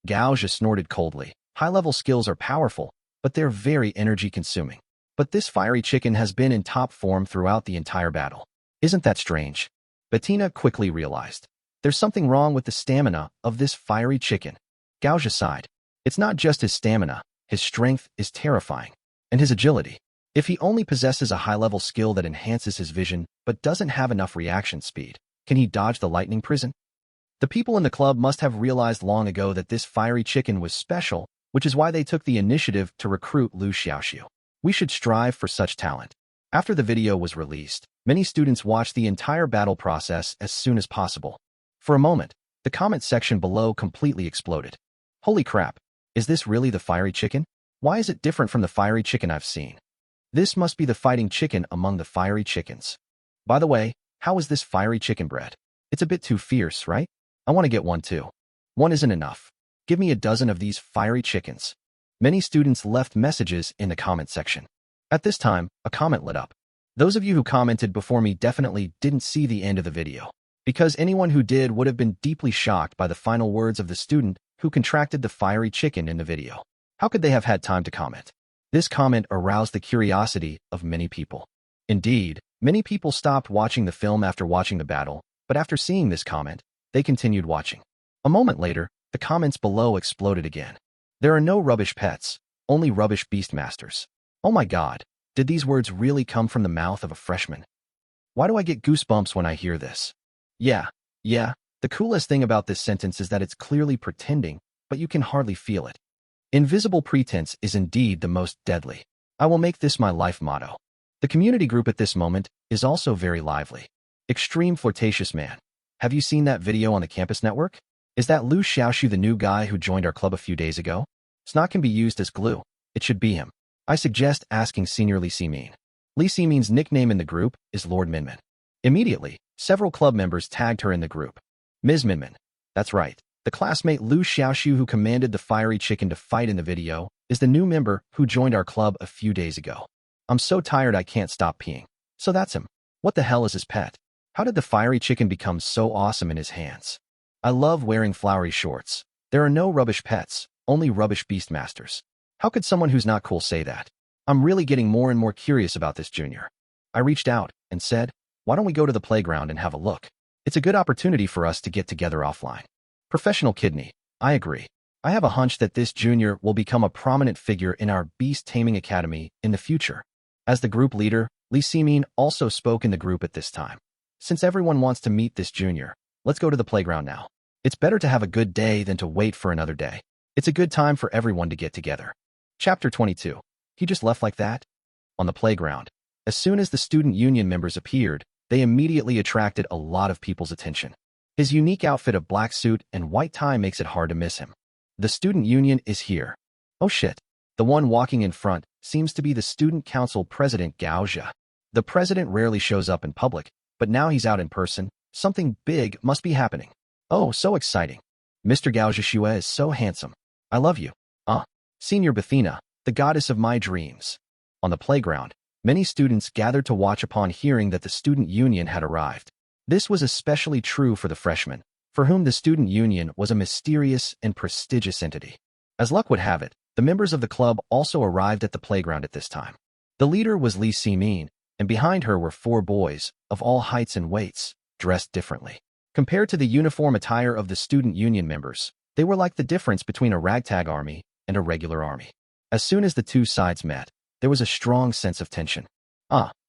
Gao Zhe snorted coldly. "High-level skills are powerful, but they're very energy-consuming. But this fiery chicken has been in top form throughout the entire battle. Isn't that strange?" Bettina quickly realized. There's something wrong with the stamina of this fiery chicken. Gaozha sighed. It's not just his stamina, his strength is terrifying. And his agility. If he only possesses a high-level skill that enhances his vision but doesn't have enough reaction speed, can he dodge the lightning prison? The people in the club must have realized long ago that this fiery chicken was special, which is why they took the initiative to recruit Liu Xiaoxu. We should strive for such talent. After the video was released, many students watched the entire battle process as soon as possible. For a moment, the comment section below completely exploded. Holy crap, is this really the fiery chicken? Why is it different from the fiery chicken I've seen? This must be the fighting chicken among the fiery chickens. By the way, how is this fiery chicken bred? It's a bit too fierce, right? I want to get one too. One isn't enough. Give me a dozen of these fiery chickens. Many students left messages in the comment section. At this time, a comment lit up. Those of you who commented before me definitely didn't see the end of the video, because anyone who did would have been deeply shocked by the final words of the student who contracted the fiery chicken in the video. How could they have had time to comment? This comment aroused the curiosity of many people. Indeed, many people stopped watching the film after watching the battle, but after seeing this comment, they continued watching. A moment later, the comments below exploded again. There are no rubbish pets, only rubbish beastmasters. Oh my god, did these words really come from the mouth of a freshman? Why do I get goosebumps when I hear this? Yeah, the coolest thing about this sentence is that it's clearly pretending, but you can hardly feel it. Invisible pretense is indeed the most deadly. I will make this my life motto. The community group at this moment is also very lively. Extreme flirtatious man. Have you seen that video on the campus network? Is that Liu Xiaoxu the new guy who joined our club a few days ago? Snot can be used as glue. It should be him. I suggest asking senior Li Ximin. Li Ximin's nickname in the group is Lord Minmin. Immediately, several club members tagged her in the group. Ms. Minmin. That's right. The classmate Liu Xiaoxu who commanded the fiery chicken to fight in the video is the new member who joined our club a few days ago. I'm so tired I can't stop peeing. So that's him. What the hell is his pet? How did the fiery chicken become so awesome in his hands? I love wearing flowery shorts. There are no rubbish pets, only rubbish beastmasters. How could someone who's not cool say that? I'm really getting more and more curious about this junior. I reached out and said, why don't we go to the playground and have a look? It's a good opportunity for us to get together offline. Professional kidney, I agree. I have a hunch that this junior will become a prominent figure in our Beast Taming Academy in the future. As the group leader, Li Ximin also spoke in the group at this time. Since everyone wants to meet this junior, let's go to the playground now. It's better to have a good day than to wait for another day. It's a good time for everyone to get together. Chapter 22. He just left like that? On the playground. As soon as the student union members appeared, they immediately attracted a lot of people's attention. His unique outfit of black suit and white tie makes it hard to miss him. The student union is here. Oh shit. The one walking in front seems to be the student council president Gaozha. The president rarely shows up in public, but now he's out in person. Something big must be happening. Oh, so exciting. Mr. Gaozha Shue is so handsome. I love you. Senior Bethina, the goddess of my dreams. On the playground, many students gathered to watch upon hearing that the student union had arrived. This was especially true for the freshmen, for whom the student union was a mysterious and prestigious entity. As luck would have it, the members of the club also arrived at the playground at this time. The leader was Li Ximin, and behind her were 4 boys, of all heights and weights, dressed differently. Compared to the uniform attire of the student union members, they were like the difference between a ragtag army and a regular army. As soon as the two sides met, there was a strong sense of tension.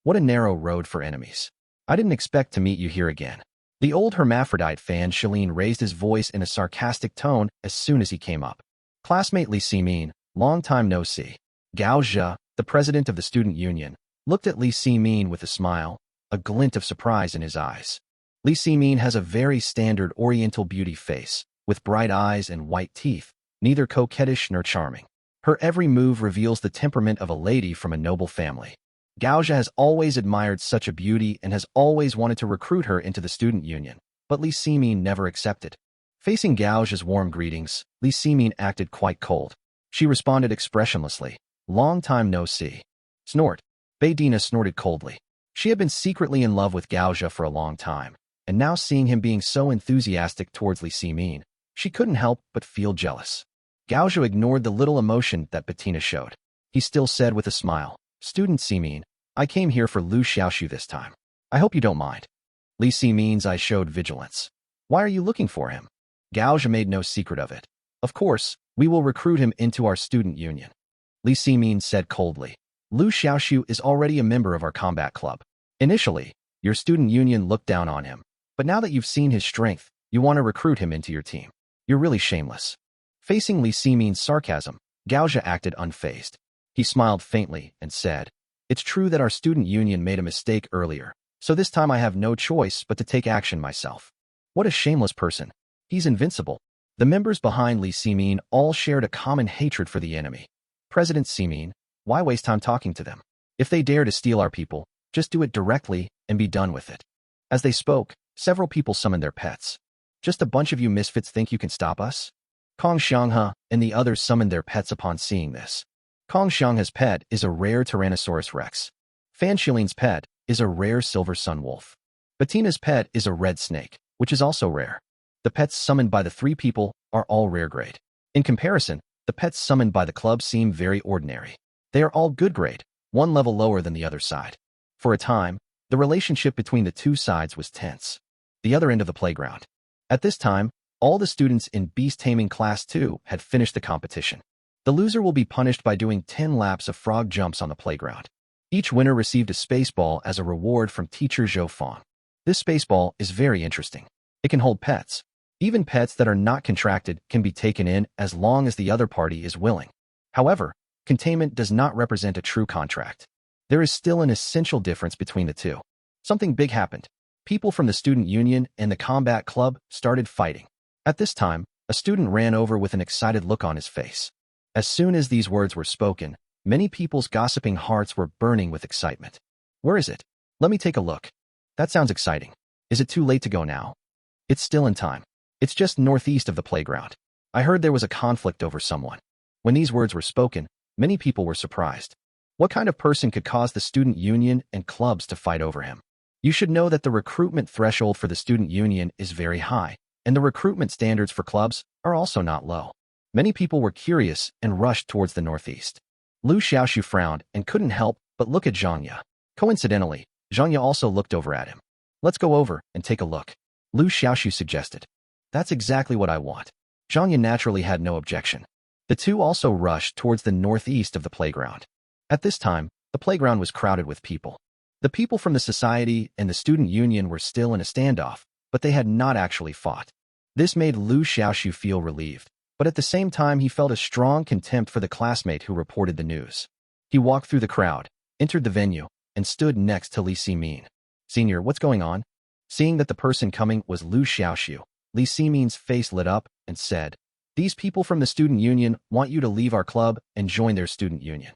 What a narrow road for enemies. I didn't expect to meet you here again. The old hermaphrodite fan Shalin raised his voice in a sarcastic tone as soon as he came up. Classmate Li Ximin, long time no see. Gaozha, the president of the student union, looked at Li Ximin with a smile, a glint of surprise in his eyes. Li Ximin has a very standard oriental beauty face, with bright eyes and white teeth, neither coquettish nor charming. Her every move reveals the temperament of a lady from a noble family. Gaozha has always admired such a beauty and has always wanted to recruit her into the student union, but Li Ximin never accepted. Facing Gaozha's warm greetings, Li Ximin acted quite cold. She responded expressionlessly, long time no see. Snort. Beidina snorted coldly. She had been secretly in love with Gaozha for a long time, and now seeing him being so enthusiastic towards Li Ximin, she couldn't help but feel jealous. Gaozha ignored the little emotion that Bettina showed. He still said with a smile, Student Ximin, I came here for Liu Xiaoxu this time. I hope you don't mind. Li Ximin's eyes showed vigilance. Why are you looking for him? Gao Zhe made no secret of it. Of course, we will recruit him into our student union. Li Ximin said coldly. Liu Xiaoxu is already a member of our combat club. Initially, your student union looked down on him, but now that you've seen his strength, you want to recruit him into your team. You're really shameless. Facing Li Ximin's sarcasm, Gao Zhe acted unfazed. He smiled faintly and said, It's true that our student union made a mistake earlier, so this time I have no choice but to take action myself. What a shameless person. He's invincible. The members behind Li Ximin all shared a common hatred for the enemy. President Ximin, why waste time talking to them? If they dare to steal our people, just do it directly and be done with it. As they spoke, several people summoned their pets. Just a bunch of you misfits think you can stop us? Kong Xianghe and the others summoned their pets upon seeing this. Kong Xianghe's pet is a rare Tyrannosaurus rex. Fan Xilin's pet is a rare silver sun wolf. Bettina's pet is a red snake, which is also rare. The pets summoned by the three people are all rare grade. In comparison, the pets summoned by the club seem very ordinary. They are all good grade, one level lower than the other side. For a time, the relationship between the two sides was tense. The other end of the playground. At this time, all the students in Beast Taming Class 2 had finished the competition. The loser will be punished by doing 10 laps of frog jumps on the playground. Each winner received a space ball as a reward from teacher Zhou Fang. This space ball is very interesting. It can hold pets. Even pets that are not contracted can be taken in as long as the other party is willing. However, containment does not represent a true contract. There is still an essential difference between the two. Something big happened. People from the student union and the combat club started fighting. At this time, a student ran over with an excited look on his face. As soon as these words were spoken, many people's gossiping hearts were burning with excitement. Where is it? Let me take a look. That sounds exciting. Is it too late to go now? It's still in time. It's just northeast of the playground. I heard there was a conflict over someone. When these words were spoken, many people were surprised. What kind of person could cause the student union and clubs to fight over him? You should know that the recruitment threshold for the student union is very high, and the recruitment standards for clubs are also not low. Many people were curious and rushed towards the northeast. Liu Xiaoxu frowned and couldn't help but look at Zhang Ye. Coincidentally, Zhang Ye also looked over at him. Let's go over and take a look. Liu Xiaoxu suggested. That's exactly what I want. Zhang Ye naturally had no objection. The two also rushed towards the northeast of the playground. At this time, the playground was crowded with people. The people from the society and the student union were still in a standoff, but they had not actually fought. This made Liu Xiaoxu feel relieved, but at the same time he felt a strong contempt for the classmate who reported the news. He walked through the crowd, entered the venue, and stood next to Li Ximin. Senior, what's going on? Seeing that the person coming was Liu Xiaoxu, Li Ximin's face lit up and said, These people from the student union want you to leave our club and join their student union.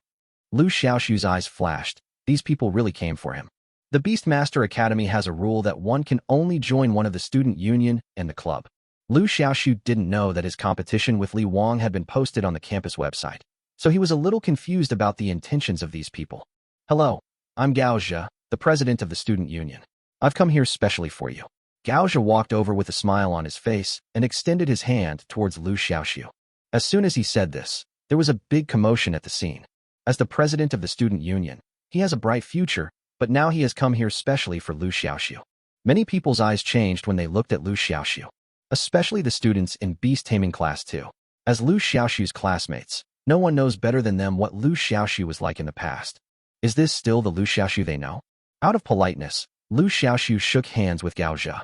Liu Xiaoxu's eyes flashed. These people really came for him. The Beastmaster Academy has a rule that one can only join one of the student union and the club. Liu Xiaoxu didn't know that his competition with Li Wang had been posted on the campus website, so he was a little confused about the intentions of these people. Hello, I'm Gao Zhe, the president of the student union. I've come here specially for you. Gao Zhe walked over with a smile on his face and extended his hand towards Liu Xiaoxu. As soon as he said this, there was a big commotion at the scene. As the president of the student union, he has a bright future, but now he has come here specially for Liu Xiaoxu. Many people's eyes changed when they looked at Liu Xiaoxu, especially the students in Beast Taming Class 2. As Liu Xiaoxu's classmates, no one knows better than them what Liu Xiaoxu was like in the past. Is this still the Liu Xiaoxu they know? Out of politeness, Liu Xiaoxu shook hands with Gao Zhe.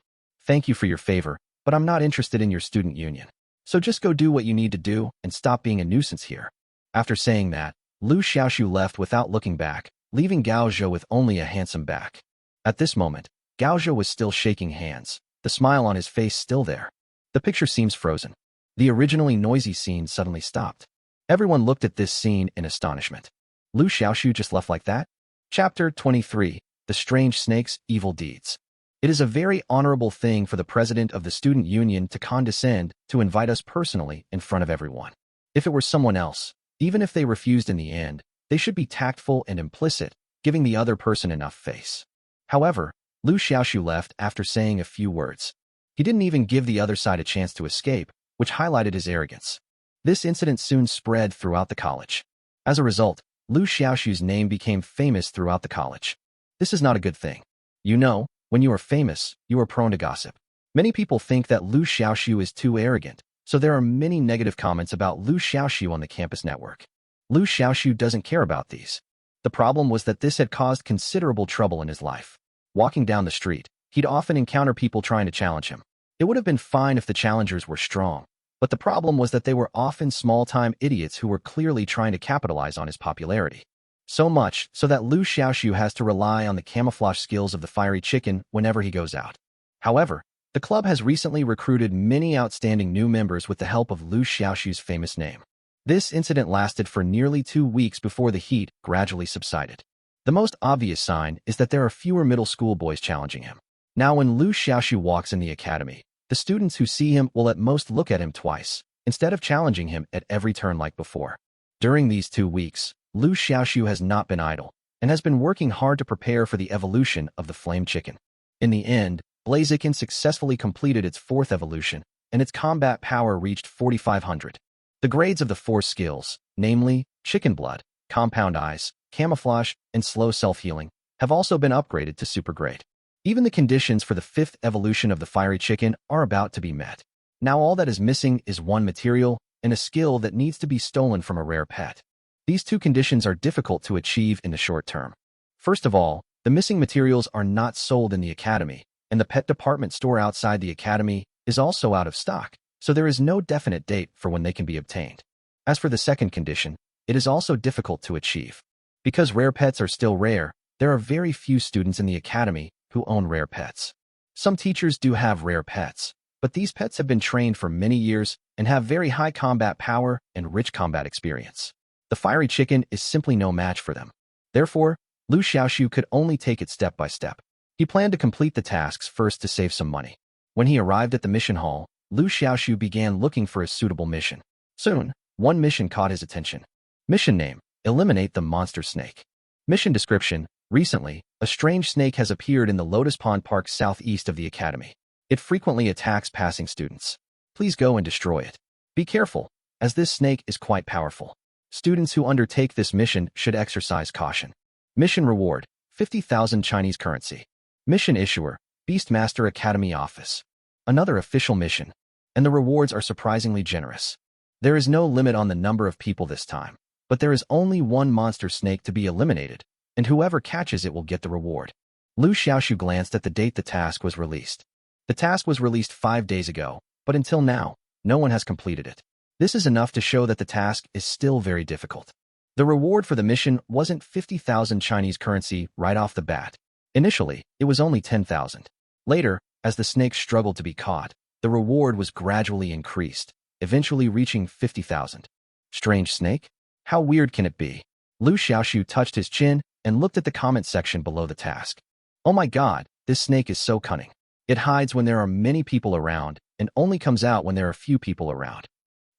Thank you for your favor, but I'm not interested in your student union. So just go do what you need to do and stop being a nuisance here. After saying that, Liu Xiaoxu left without looking back, leaving Gao Zhe with only a handsome back. At this moment, Gao Zhe was still shaking hands, the smile on his face still there. The picture seems frozen. The originally noisy scene suddenly stopped. Everyone looked at this scene in astonishment. Liu Xiaoxu just left like that? Chapter 23, The Strange Snake's Evil Deeds. It is a very honorable thing for the president of the student union to condescend to invite us personally in front of everyone. If it were someone else, even if they refused in the end, they should be tactful and implicit, giving the other person enough face. However, Liu Xiaoxu left after saying a few words. He didn't even give the other side a chance to escape, which highlighted his arrogance. This incident soon spread throughout the college. As a result, Liu Xiaoxu's name became famous throughout the college. This is not a good thing. You know, when you are famous, you are prone to gossip. Many people think that Liu Xiaoxu is too arrogant, so there are many negative comments about Liu Xiaoxu on the campus network. Liu Xiaoxu doesn't care about these. The problem was that this had caused considerable trouble in his life. Walking down the street, he'd often encounter people trying to challenge him. It would have been fine if the challengers were strong, but the problem was that they were often small-time idiots who were clearly trying to capitalize on his popularity. So much so that Liu Xiaoxu has to rely on the camouflage skills of the fiery chicken whenever he goes out. However, the club has recently recruited many outstanding new members with the help of Liu Xiaoxu's famous name. This incident lasted for nearly 2 weeks before the heat gradually subsided. The most obvious sign is that there are fewer middle school boys challenging him. Now when Liu Xiaoxu walks in the academy, the students who see him will at most look at him twice, instead of challenging him at every turn like before. During these 2 weeks, Liu Xiaoxu has not been idle, and has been working hard to prepare for the evolution of the flame chicken. In the end, Blaziken successfully completed its 4th evolution, and its combat power reached 4,500. The grades of the 4 skills, namely, chicken blood, compound eyes, camouflage, and slow self-healing, have also been upgraded to super grade. Even the conditions for the 5th evolution of the fiery chicken are about to be met. Now all that is missing is 1 material and a skill that needs to be stolen from a rare pet. These 2 conditions are difficult to achieve in the short term. First of all, the missing materials are not sold in the academy, and the pet department store outside the academy is also out of stock, so there is no definite date for when they can be obtained. As for the second condition, it is also difficult to achieve. Because rare pets are still rare, there are very few students in the academy who own rare pets. Some teachers do have rare pets, but these pets have been trained for many years and have very high combat power and rich combat experience. The fiery chicken is simply no match for them. Therefore, Liu Xiaoxu could only take it step by step. He planned to complete the tasks first to save some money. When he arrived at the mission hall, Liu Xiaoxu began looking for a suitable mission. Soon, one mission caught his attention. Mission name: Eliminate the monster snake. Mission description: recently, a strange snake has appeared in the Lotus Pond Park southeast of the academy. It frequently attacks passing students. Please go and destroy it. Be careful, as this snake is quite powerful. Students who undertake this mission should exercise caution. Mission reward: 50,000 Chinese currency. Mission issuer: Beastmaster Academy Office. Another official mission, and the rewards are surprisingly generous. There is no limit on the number of people this time, but there is only 1 monster snake to be eliminated, and whoever catches it will get the reward. Liu Xiaoxu glanced at the date the task was released. The task was released 5 days ago, but until now, no one has completed it. This is enough to show that the task is still very difficult. The reward for the mission wasn't 50,000 Chinese currency right off the bat. Initially, it was only 10,000. Later, as the snake struggled to be caught, the reward was gradually increased, eventually reaching 50,000. Strange snake? How weird can it be? Liu Xiaoxu touched his chin and looked at the comment section below the task. Oh my god, this snake is so cunning. It hides when there are many people around and only comes out when there are few people around.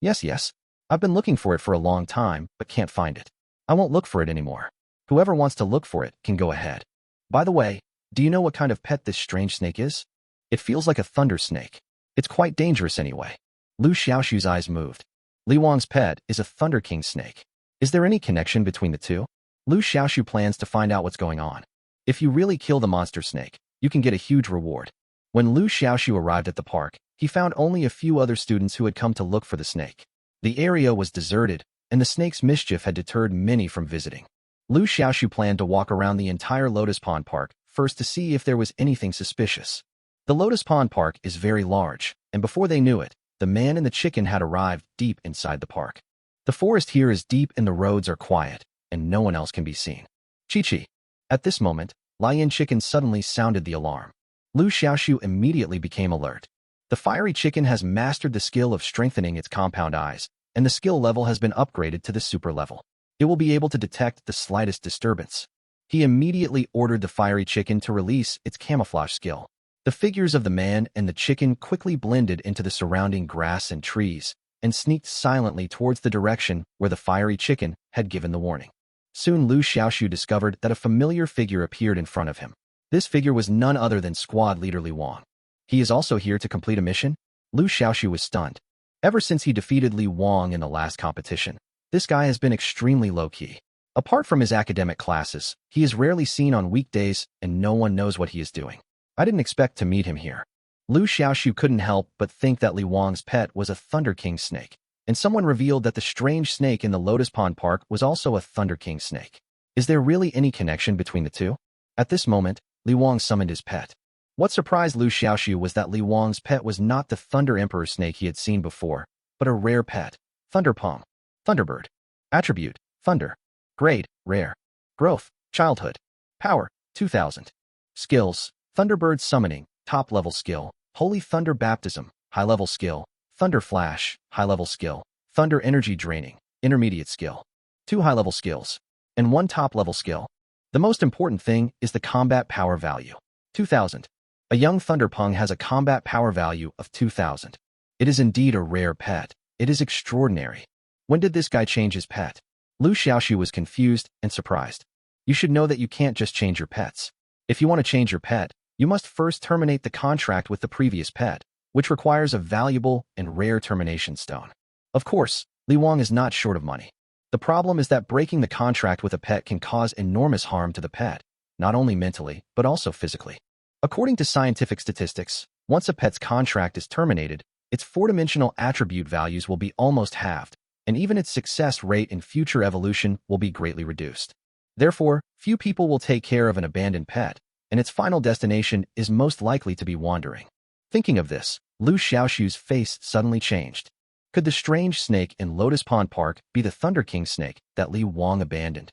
Yes, I've been looking for it for a long time, but can't find it. I won't look for it anymore. Whoever wants to look for it can go ahead. By the way, do you know what kind of pet this strange snake is? It feels like a thunder snake. It's quite dangerous anyway. Liu Xiaoxu's eyes moved. Li Wang's pet is a Thunder King snake. Is there any connection between the two? Liu Xiaoxu plans to find out what's going on. If you really kill the monster snake, you can get a huge reward. When Liu Xiaoxu arrived at the park, he found only a few other students who had come to look for the snake. The area was deserted, and the snake's mischief had deterred many from visiting. Liu Xiaoxu planned to walk around the entire Lotus Pond Park first to see if there was anything suspicious. The Lotus Pond Park is very large, and before they knew it, the man and the chicken had arrived deep inside the park. The forest here is deep and the roads are quiet, and no one else can be seen. Chi-Chi. At this moment, Lion Chicken suddenly sounded the alarm. Liu Xiaoxu immediately became alert. The fiery chicken has mastered the skill of strengthening its compound eyes, and the skill level has been upgraded to the super level. It will be able to detect the slightest disturbance. He immediately ordered the fiery chicken to release its camouflage skill. The figures of the man and the chicken quickly blended into the surrounding grass and trees, and sneaked silently towards the direction where the fiery chicken had given the warning. Soon Liu Xiaoxu discovered that a familiar figure appeared in front of him. This figure was none other than squad leader Li Wang. He is also here to complete a mission? Liu Xiaoxu was stunned. Ever since he defeated Li Wang in the last competition, this guy has been extremely low-key. Apart from his academic classes, he is rarely seen on weekdays and no one knows what he is doing. I didn't expect to meet him here. Liu Xiaoxu couldn't help but think that Li Wang's pet was a Thunder King snake, and someone revealed that the strange snake in the Lotus Pond Park was also a Thunder King snake. Is there really any connection between the two? At this moment, Li Wang summoned his pet. What surprised Liu Xiaoxu was that Li Wang's pet was not the Thunder Emperor snake he had seen before, but a rare pet, Thunderpong. Thunderbird. Attribute, Thunder. Grade, Rare. Growth, Childhood. Power, 2000. Skills, Thunderbird Summoning, Top-level skill. Holy Thunder Baptism, High-level skill. Thunder Flash, High-level skill. Thunder Energy Draining, Intermediate skill. 2 high-level skills, and 1 top-level skill. The most important thing is the combat power value, 2000. A young Thunderpong has a combat power value of 2000. It is indeed a rare pet. It is extraordinary. When did this guy change his pet? Liu Xiaoxu was confused and surprised. You should know that you can't just change your pets. If you want to change your pet, you must first terminate the contract with the previous pet, which requires a valuable and rare termination stone. Of course, Li Wang is not short of money. The problem is that breaking the contract with a pet can cause enormous harm to the pet, not only mentally, but also physically. According to scientific statistics, once a pet's contract is terminated, its 4-dimensional attribute values will be almost halved, and even its success rate in future evolution will be greatly reduced. Therefore, few people will take care of an abandoned pet, and its final destination is most likely to be wandering. Thinking of this, Liu Xiaoxu's face suddenly changed. Could the strange snake in Lotus Pond Park be the Thunder King snake that Li Wang abandoned?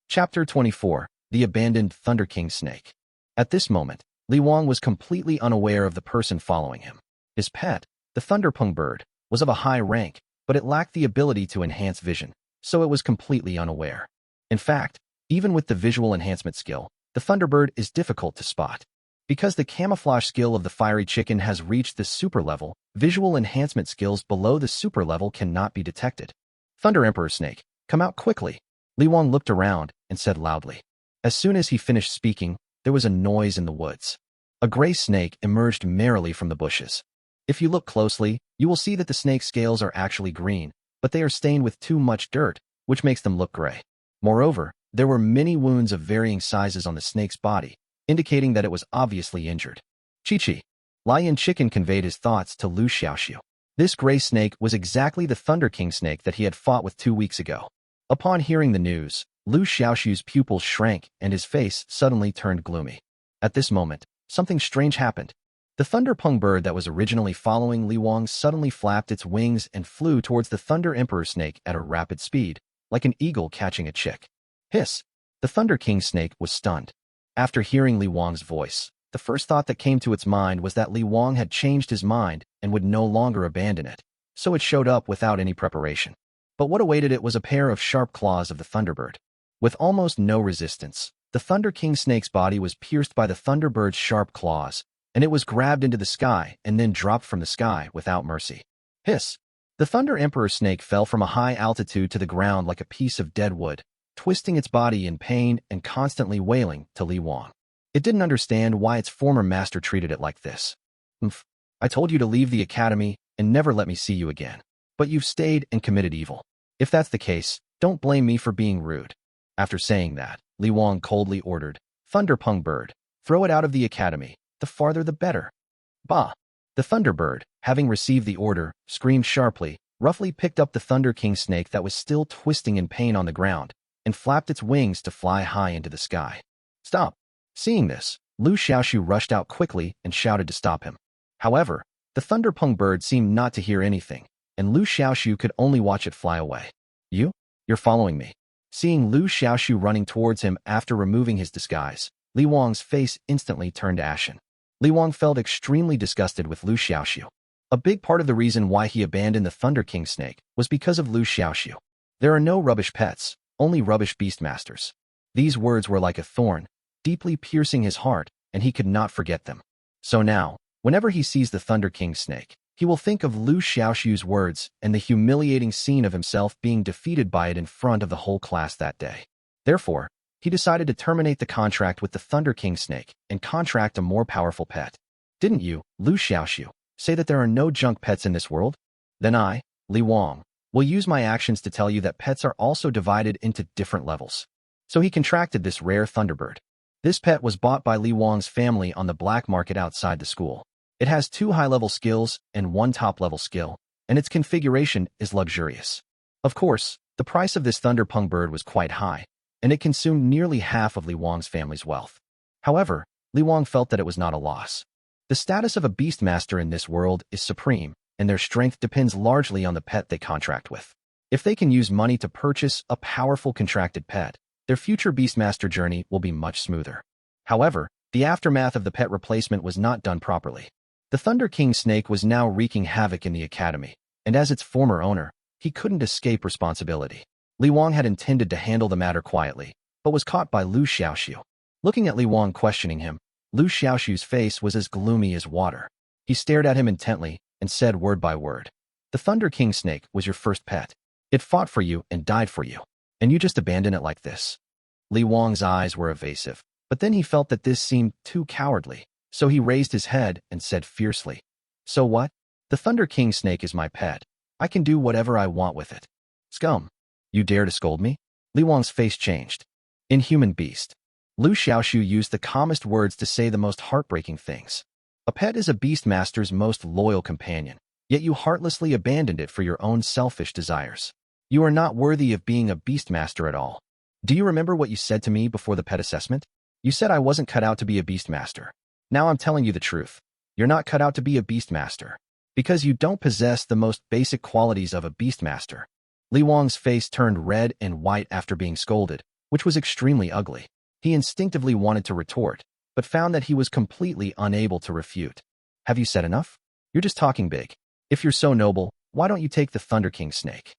Chapter 24. The Abandoned Thunder King Snake. At this moment, Li Wang was completely unaware of the person following him. His pet, the Thunderpong bird, was of a high rank, but it lacked the ability to enhance vision, so it was completely unaware. In fact, even with the visual enhancement skill, the Thunderbird is difficult to spot. Because the camouflage skill of the fiery chicken has reached the super level, visual enhancement skills below the super level cannot be detected. Thunder Emperor Snake, come out quickly. Li Wang looked around and said loudly. As soon as he finished speaking, there was a noise in the woods. A gray snake emerged merrily from the bushes. If you look closely, you will see that the snake's scales are actually green, but they are stained with too much dirt, which makes them look gray. Moreover, there were many wounds of varying sizes on the snake's body, indicating that it was obviously injured. Chi-Chi. Lion Chicken conveyed his thoughts to Liu Xiaoxu. This gray snake was exactly the Thunder King snake that he had fought with 2 weeks ago. Upon hearing the news, Liu Xiaoxu's pupils shrank and his face suddenly turned gloomy. At this moment, something strange happened. The Thunderpong bird that was originally following Li Wang suddenly flapped its wings and flew towards the Thunder Emperor snake at a rapid speed, like an eagle catching a chick. Hiss! The Thunder King snake was stunned. After hearing Li Wang's voice, the first thought that came to its mind was that Li Wang had changed his mind and would no longer abandon it, so it showed up without any preparation. But what awaited it was a pair of sharp claws of the Thunderbird. With almost no resistance, the Thunder King snake's body was pierced by the Thunderbird's sharp claws, and it was grabbed into the sky and then dropped from the sky without mercy. Hiss! The Thunder Emperor snake fell from a high altitude to the ground like a piece of dead wood, twisting its body in pain and constantly wailing to Li Wang. It didn't understand why its former master treated it like this. I told you to leave the academy and never let me see you again. But you've stayed and committed evil. If that's the case, don't blame me for being rude. After saying that, Li Wang coldly ordered, Thunderpong bird, throw it out of the academy, the farther the better. Bah! The Thunderbird, having received the order, screamed sharply, roughly picked up the Thunder King snake that was still twisting in pain on the ground, and flapped its wings to fly high into the sky. Stop! Seeing this, Liu Xiaoxu rushed out quickly and shouted to stop him. However, the Thunderpong bird seemed not to hear anything, and Liu Xiaoxu could only watch it fly away. You're following me. Seeing Liu Xiaoxu running towards him after removing his disguise, Li Wang's face instantly turned ashen. Li Wang felt extremely disgusted with Liu Xiaoxu. A big part of the reason why he abandoned the Thunder King snake was because of Liu Xiaoxu. There are no rubbish pets, only rubbish beastmasters. These words were like a thorn, deeply piercing his heart, and he could not forget them. So now, whenever he sees the Thunder King snake, he will think of Liu Xiaoxu's words and the humiliating scene of himself being defeated by it in front of the whole class that day. Therefore, he decided to terminate the contract with the Thunder King snake and contract a more powerful pet. Didn't you, Liu Xiaoxu, say that there are no junk pets in this world? Then I, Li Wang, will use my actions to tell you that pets are also divided into different levels. So he contracted this rare Thunderbird. This pet was bought by Li Wang's family on the black market outside the school. It has 2 high-level skills and 1 top-level skill, and its configuration is luxurious. Of course, the price of this thunderpung bird was quite high, and it consumed nearly half of Li Wang's family's wealth. However, Li Wang felt that it was not a loss. The status of a beastmaster in this world is supreme, and their strength depends largely on the pet they contract with. If they can use money to purchase a powerful contracted pet, their future beastmaster journey will be much smoother. However, the aftermath of the pet replacement was not done properly. The Thunder King snake was now wreaking havoc in the academy, and as its former owner, he couldn't escape responsibility. Li Wang had intended to handle the matter quietly, but was caught by Liu Xiaoxu. Looking at Li Wang questioning him, Liu Xiaoxu's face was as gloomy as water. He stared at him intently and said word by word, "The Thunder King snake was your first pet. It fought for you and died for you, and you just abandoned it like this." Li Wang's eyes were evasive, but then he felt that this seemed too cowardly, so he raised his head and said fiercely, "So what? The Thunder King snake is my pet. I can do whatever I want with it." "Scum! You dare to scold me?" Li Wang's face changed. Inhuman beast. Liu Xiaoxu used the calmest words to say the most heartbreaking things. A pet is a beastmaster's most loyal companion, yet you heartlessly abandoned it for your own selfish desires. You are not worthy of being a beastmaster at all. Do you remember what you said to me before the pet assessment? You said I wasn't cut out to be a beastmaster. Now I'm telling you the truth. You're not cut out to be a beastmaster, because you don't possess the most basic qualities of a beastmaster. Li Wang's face turned red and white after being scolded, which was extremely ugly. He instinctively wanted to retort, but found that he was completely unable to refute. "Have you said enough? You're just talking big. If you're so noble, why don't you take the Thunder King snake?"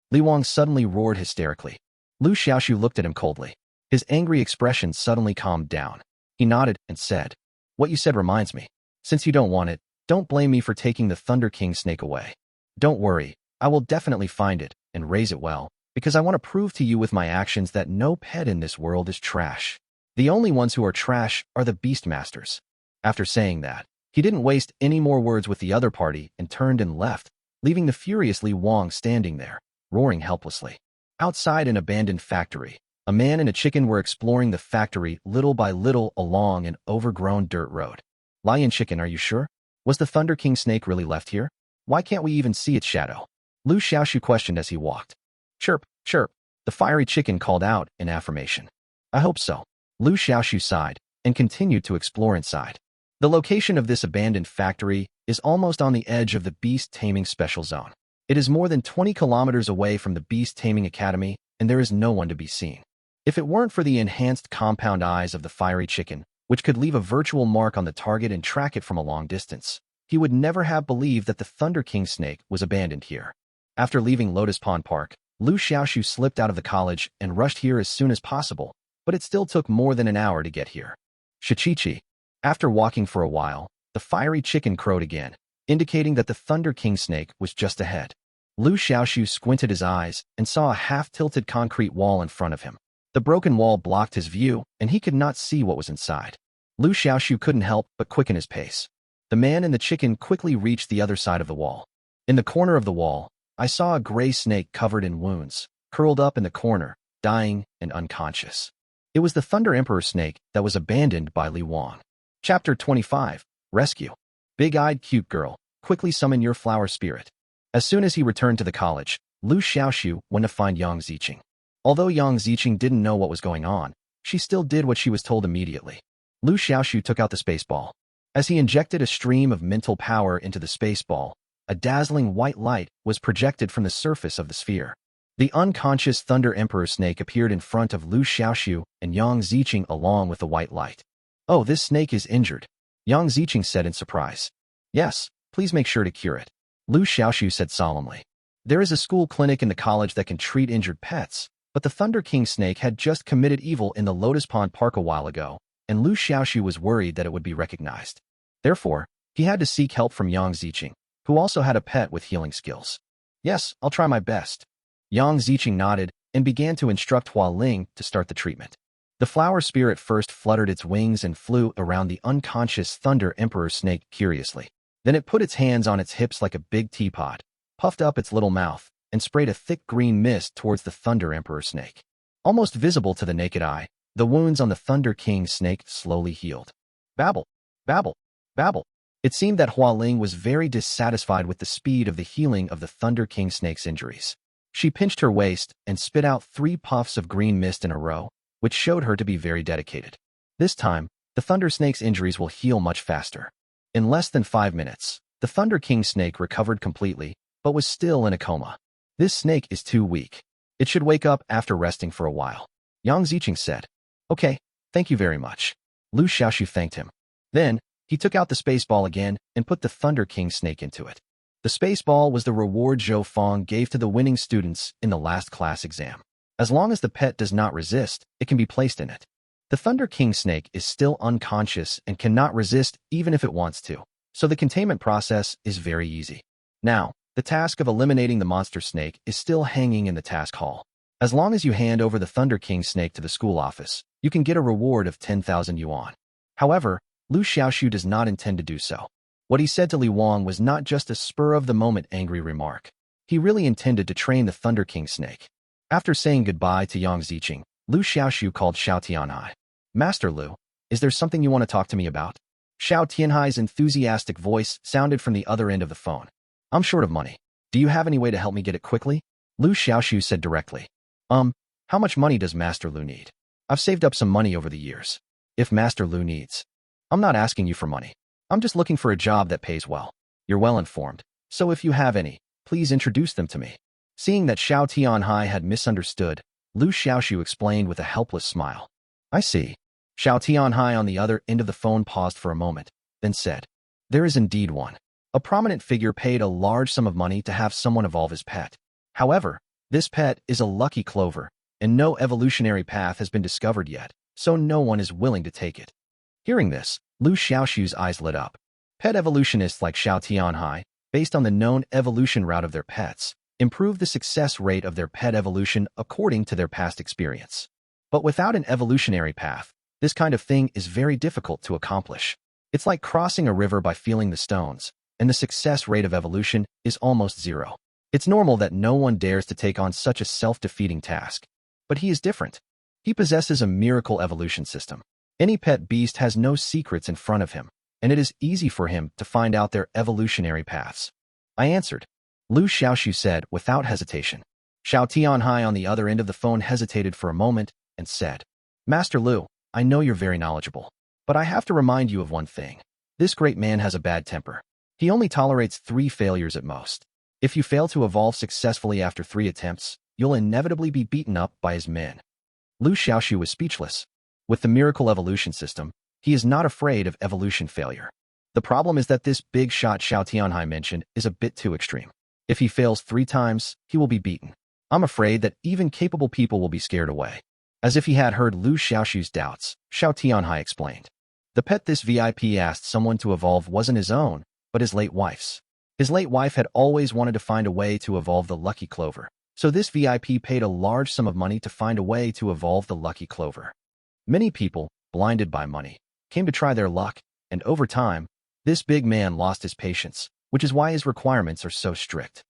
Li Wang suddenly roared hysterically. Liu Xiaoxu looked at him coldly. His angry expression suddenly calmed down. He nodded and said, "What you said reminds me. Since you don't want it, don't blame me for taking the Thunder King snake away. Don't worry, I will definitely find it and raise it well, because I want to prove to you with my actions that no pet in this world is trash. The only ones who are trash are the beastmasters." After saying that, he didn't waste any more words with the other party and turned and left, leaving the furious Li Wang standing there, roaring helplessly. Outside an abandoned factory, a man and a chicken were exploring the factory little by little along an overgrown dirt road. "Lion chicken, are you sure? Was the Thunder King snake really left here? Why can't we even see its shadow?" Liu Xiaoxu questioned as he walked. "Chirp, chirp," the fiery chicken called out in affirmation. "I hope so." Liu Xiaoxu sighed and continued to explore inside. The location of this abandoned factory is almost on the edge of the beast taming special zone. It is more than 20 kilometers away from the beast taming academy, and there is no one to be seen. If it weren't for the enhanced compound eyes of the fiery chicken, which could leave a virtual mark on the target and track it from a long distance, he would never have believed that the Thunder King snake was abandoned here. After leaving Lotus Pond Park, Liu Xiaoxu slipped out of the college and rushed here as soon as possible, but it still took more than an hour to get here. Shichichi. After walking for a while, the fiery chicken crowed again, indicating that the Thunder King snake was just ahead. Liu Xiaoxu squinted his eyes and saw a half-tilted concrete wall in front of him. The broken wall blocked his view, and he could not see what was inside. Liu Xiaoxu couldn't help but quicken his pace. The man and the chicken quickly reached the other side of the wall. In the corner of the wall, I saw a gray snake covered in wounds, curled up in the corner, dying and unconscious. It was the Thunder Emperor snake that was abandoned by Li Wang. Chapter 25. Rescue. Big-eyed cute girl, quickly summon your flower spirit. As soon as he returned to the college, Liu Xiaoxu went to find Yang Ziqing. Although Yang Ziqing didn't know what was going on, she still did what she was told immediately. Liu Xiaoxu took out the space ball. As he injected a stream of mental power into the space ball, a dazzling white light was projected from the surface of the sphere. The unconscious Thunder Emperor snake appeared in front of Liu Xiaoxu and Yang Ziqing along with the white light. "Oh, this snake is injured," Yang Ziqing said in surprise. "Yes, please make sure to cure it," Liu Xiaoxu said solemnly. There is a school clinic in the college that can treat injured pets, but the Thunder King snake had just committed evil in the Lotus Pond Park a while ago, and Liu Xiaoxu was worried that it would be recognized. Therefore, he had to seek help from Yang Ziqing, who also had a pet with healing skills. "Yes, I'll try my best." Yang Ziqing nodded and began to instruct Hua Ling to start the treatment. The flower spirit first fluttered its wings and flew around the unconscious Thunder Emperor snake curiously. Then it put its hands on its hips like a big teapot, puffed up its little mouth, and sprayed a thick green mist towards the Thunder Emperor snake. Almost visible to the naked eye, the wounds on the Thunder King snake slowly healed. Babble, babble, babble. It seemed that Hua Ling was very dissatisfied with the speed of the healing of the Thunder King Snake's injuries. She pinched her waist and spit out 3 puffs of green mist in a row, which showed her to be very dedicated. This time, the Thunder Snake's injuries will heal much faster. In less than 5 minutes, the Thunder King Snake recovered completely, but was still in a coma. This snake is too weak. It should wake up after resting for a while. Yang Ziqing said. Okay, thank you very much. Liu Xiaoxu thanked him. Then, he took out the space ball again and put the Thunder King Snake into it. The space ball was the reward Zhou Feng gave to the winning students in the last class exam. As long as the pet does not resist, it can be placed in it. The Thunder King Snake is still unconscious and cannot resist even if it wants to, so the containment process is very easy. Now, the task of eliminating the monster snake is still hanging in the task hall. As long as you hand over the Thunder King Snake to the school office, you can get a reward of 10,000 yuan. However, Liu Xiaoxu does not intend to do so. What he said to Li Wang was not just a spur-of-the-moment angry remark. He really intended to train the Thunder King Snake. After saying goodbye to Yang Ziqing, Liu Xiaoxu called Xiao Tianhai. Master Liu, is there something you want to talk to me about? Xiao Tianhai's enthusiastic voice sounded from the other end of the phone. I'm short of money. Do you have any way to help me get it quickly? Liu Xiaoxu said directly. How much money does Master Liu need? I've saved up some money over the years. If Master Liu needs. I'm not asking you for money. I'm just looking for a job that pays well. You're well informed, so if you have any, please introduce them to me. Seeing that Xiao Tianhai had misunderstood, Liu Xiaoxu explained with a helpless smile. I see. Xiao Tianhai on the other end of the phone paused for a moment, then said, there is indeed one. A prominent figure paid a large sum of money to have someone evolve his pet. However, this pet is a lucky clover, and no evolutionary path has been discovered yet, so no one is willing to take it. Hearing this, Liu Xiaoxu's eyes lit up. Pet evolutionists like Xiao Tianhai, based on the known evolution route of their pets, improve the success rate of their pet evolution according to their past experience. But without an evolutionary path, this kind of thing is very difficult to accomplish. It's like crossing a river by feeling the stones, and the success rate of evolution is almost zero. It's normal that no one dares to take on such a self-defeating task. But he is different. He possesses a miracle evolution system. Any pet beast has no secrets in front of him, and it is easy for him to find out their evolutionary paths. I answered. Liu Xiaoxu said without hesitation. Xiao Tianhai on the other end of the phone hesitated for a moment and said, Master Liu, I know you're very knowledgeable, but I have to remind you of one thing. This great man has a bad temper. He only tolerates 3 failures at most. If you fail to evolve successfully after 3 attempts, you'll inevitably be beaten up by his men. Liu Xiaoxu was speechless. With the miracle evolution system, he is not afraid of evolution failure. The problem is that this big shot Xiao Tianhai mentioned is a bit too extreme. If he fails 3 times, he will be beaten. I'm afraid that even capable people will be scared away. As if he had heard Liu Xiaoxu's doubts, Xiao Tianhai explained. The pet this VIP asked someone to evolve wasn't his own, but his late wife's. His late wife had always wanted to find a way to evolve the lucky clover, so this VIP paid a large sum of money to find a way to evolve the lucky clover. Many people, blinded by money, came to try their luck, and over time, this big man lost his patience, which is why his requirements are so strict.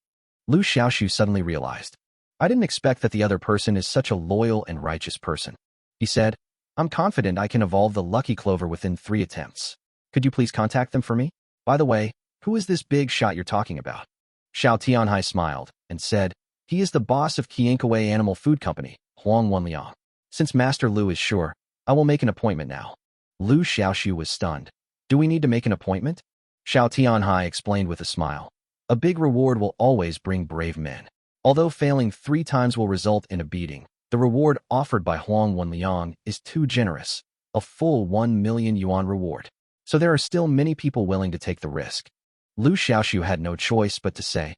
Liu Xiaoxu suddenly realized. I didn't expect that the other person is such a loyal and righteous person. He said, I'm confident I can evolve the lucky clover within 3 attempts. Could you please contact them for me? By the way, who is this big shot you're talking about? Xiao Tianhai smiled and said, he is the boss of Qiankaway Animal Food Company, Huang Wenliang. Since Master Liu is sure, I will make an appointment now. Liu Xiaoxu was stunned. Do we need to make an appointment? Xiao Tianhai explained with a smile. A big reward will always bring brave men. Although failing 3 times will result in a beating, the reward offered by Huang Wenliang is too generous, a full 1 million yuan reward. So there are still many people willing to take the risk. Liu Xiaoxu had no choice but to say,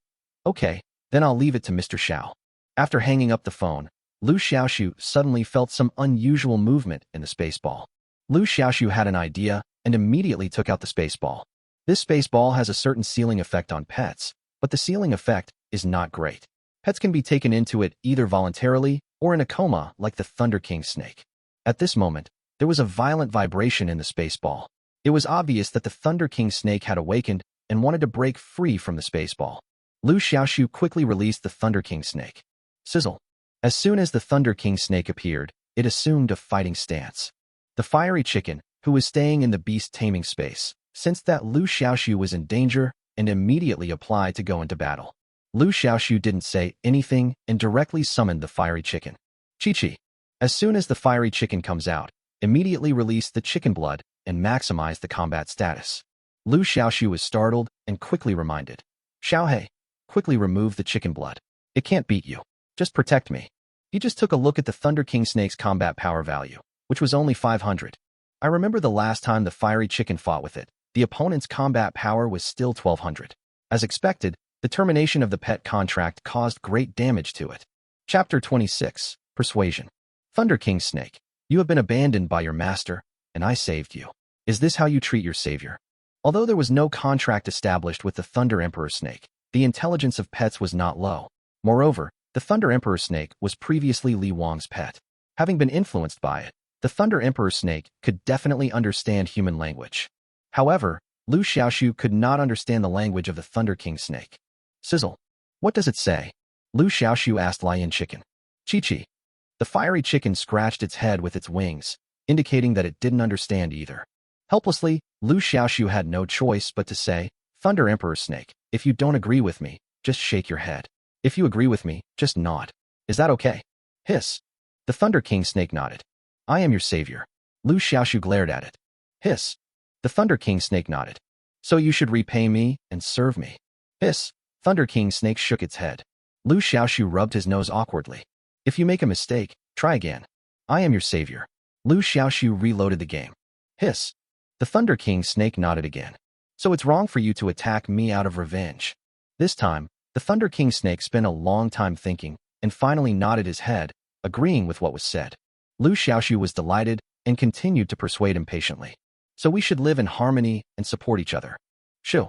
okay, then I'll leave it to Mr. Xiao. After hanging up the phone, Liu Xiaoxu suddenly felt some unusual movement in the space ball. Liu Xiaoxu had an idea and immediately took out the space ball. This space ball has a certain sealing effect on pets, but the sealing effect is not great. Pets can be taken into it either voluntarily or in a coma like the Thunder King snake. At this moment, there was a violent vibration in the space ball. It was obvious that the Thunder King snake had awakened and wanted to break free from the space ball. Liu Xiaoxu quickly released the Thunder King snake. Sizzle. As soon as the Thunder King snake appeared, it assumed a fighting stance. The fiery chicken, who was staying in the beast taming space, Sensed that Liu Xiaoxu was in danger and immediately applied to go into battle. Liu Xiaoxu didn't say anything and directly summoned the fiery chicken. Chi-Chi. As soon as the fiery chicken comes out, immediately release the chicken blood and maximize the combat status. Liu Xiaoxu was startled and quickly reminded. Xiaohei, quickly remove the chicken blood. It can't beat you. Just protect me. He just took a look at the Thunder King Snake's combat power value, which was only 500. I remember the last time the fiery chicken fought with it, the opponent's combat power was still 1200. As expected, the termination of the pet contract caused great damage to it. Chapter 26, Persuasion. Thunder King Snake, you have been abandoned by your master, and I saved you. Is this how you treat your savior? Although there was no contract established with the Thunder Emperor Snake, the intelligence of pets was not low. Moreover, the Thunder Emperor Snake was previously Li Wang's pet. Having been influenced by it, the Thunder Emperor Snake could definitely understand human language. However, Liu Xiaoxu could not understand the language of the Thunder King Snake. Sizzle. What does it say? Liu Xiaoxu asked Lion Chicken. Chi-Chi. The fiery chicken scratched its head with its wings, indicating that it didn't understand either. Helplessly, Liu Xiaoxu had no choice but to say, Thunder Emperor Snake, if you don't agree with me, just shake your head. If you agree with me, just nod. Is that okay? Hiss. The Thunder King Snake nodded. I am your savior. Liu Xiaoxu glared at it. Hiss. The Thunder King Snake nodded. So you should repay me and serve me. Hiss. Thunder King Snake shook its head. Liu Xiaoxu rubbed his nose awkwardly. If you make a mistake, try again. I am your savior. Liu Xiaoxu reloaded the game. Hiss. The Thunder King Snake nodded again. So it's wrong for you to attack me out of revenge. This time, the Thunder King Snake spent a long time thinking and finally nodded his head, agreeing with what was said. Liu Xiaoxu was delighted and continued to persuade him patiently. So we should live in harmony and support each other. Shoo.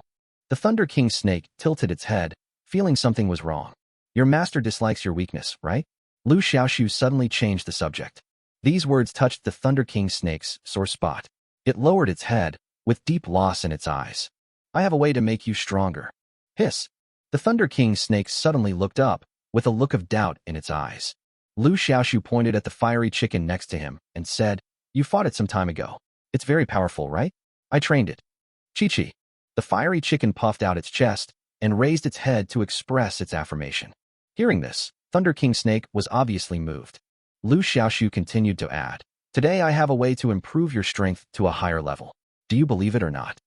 The Thunder King Snake tilted its head, feeling something was wrong. Your master dislikes your weakness, right? Liu Xiaoxu suddenly changed the subject. These words touched the Thunder King Snake's sore spot. It lowered its head, with deep loss in its eyes. I have a way to make you stronger. Hiss. The Thunder King Snake suddenly looked up, with a look of doubt in its eyes. Liu Xiaoxu pointed at the fiery chicken next to him and said, You fought it some time ago. It's very powerful, right? I trained it. Chi-Chi. The fiery chicken puffed out its chest and raised its head to express its affirmation. Hearing this, Thunder King Snake was obviously moved. Liu Xiaoxu continued to add, Today I have a way to improve your strength to a higher level. Do you believe it or not?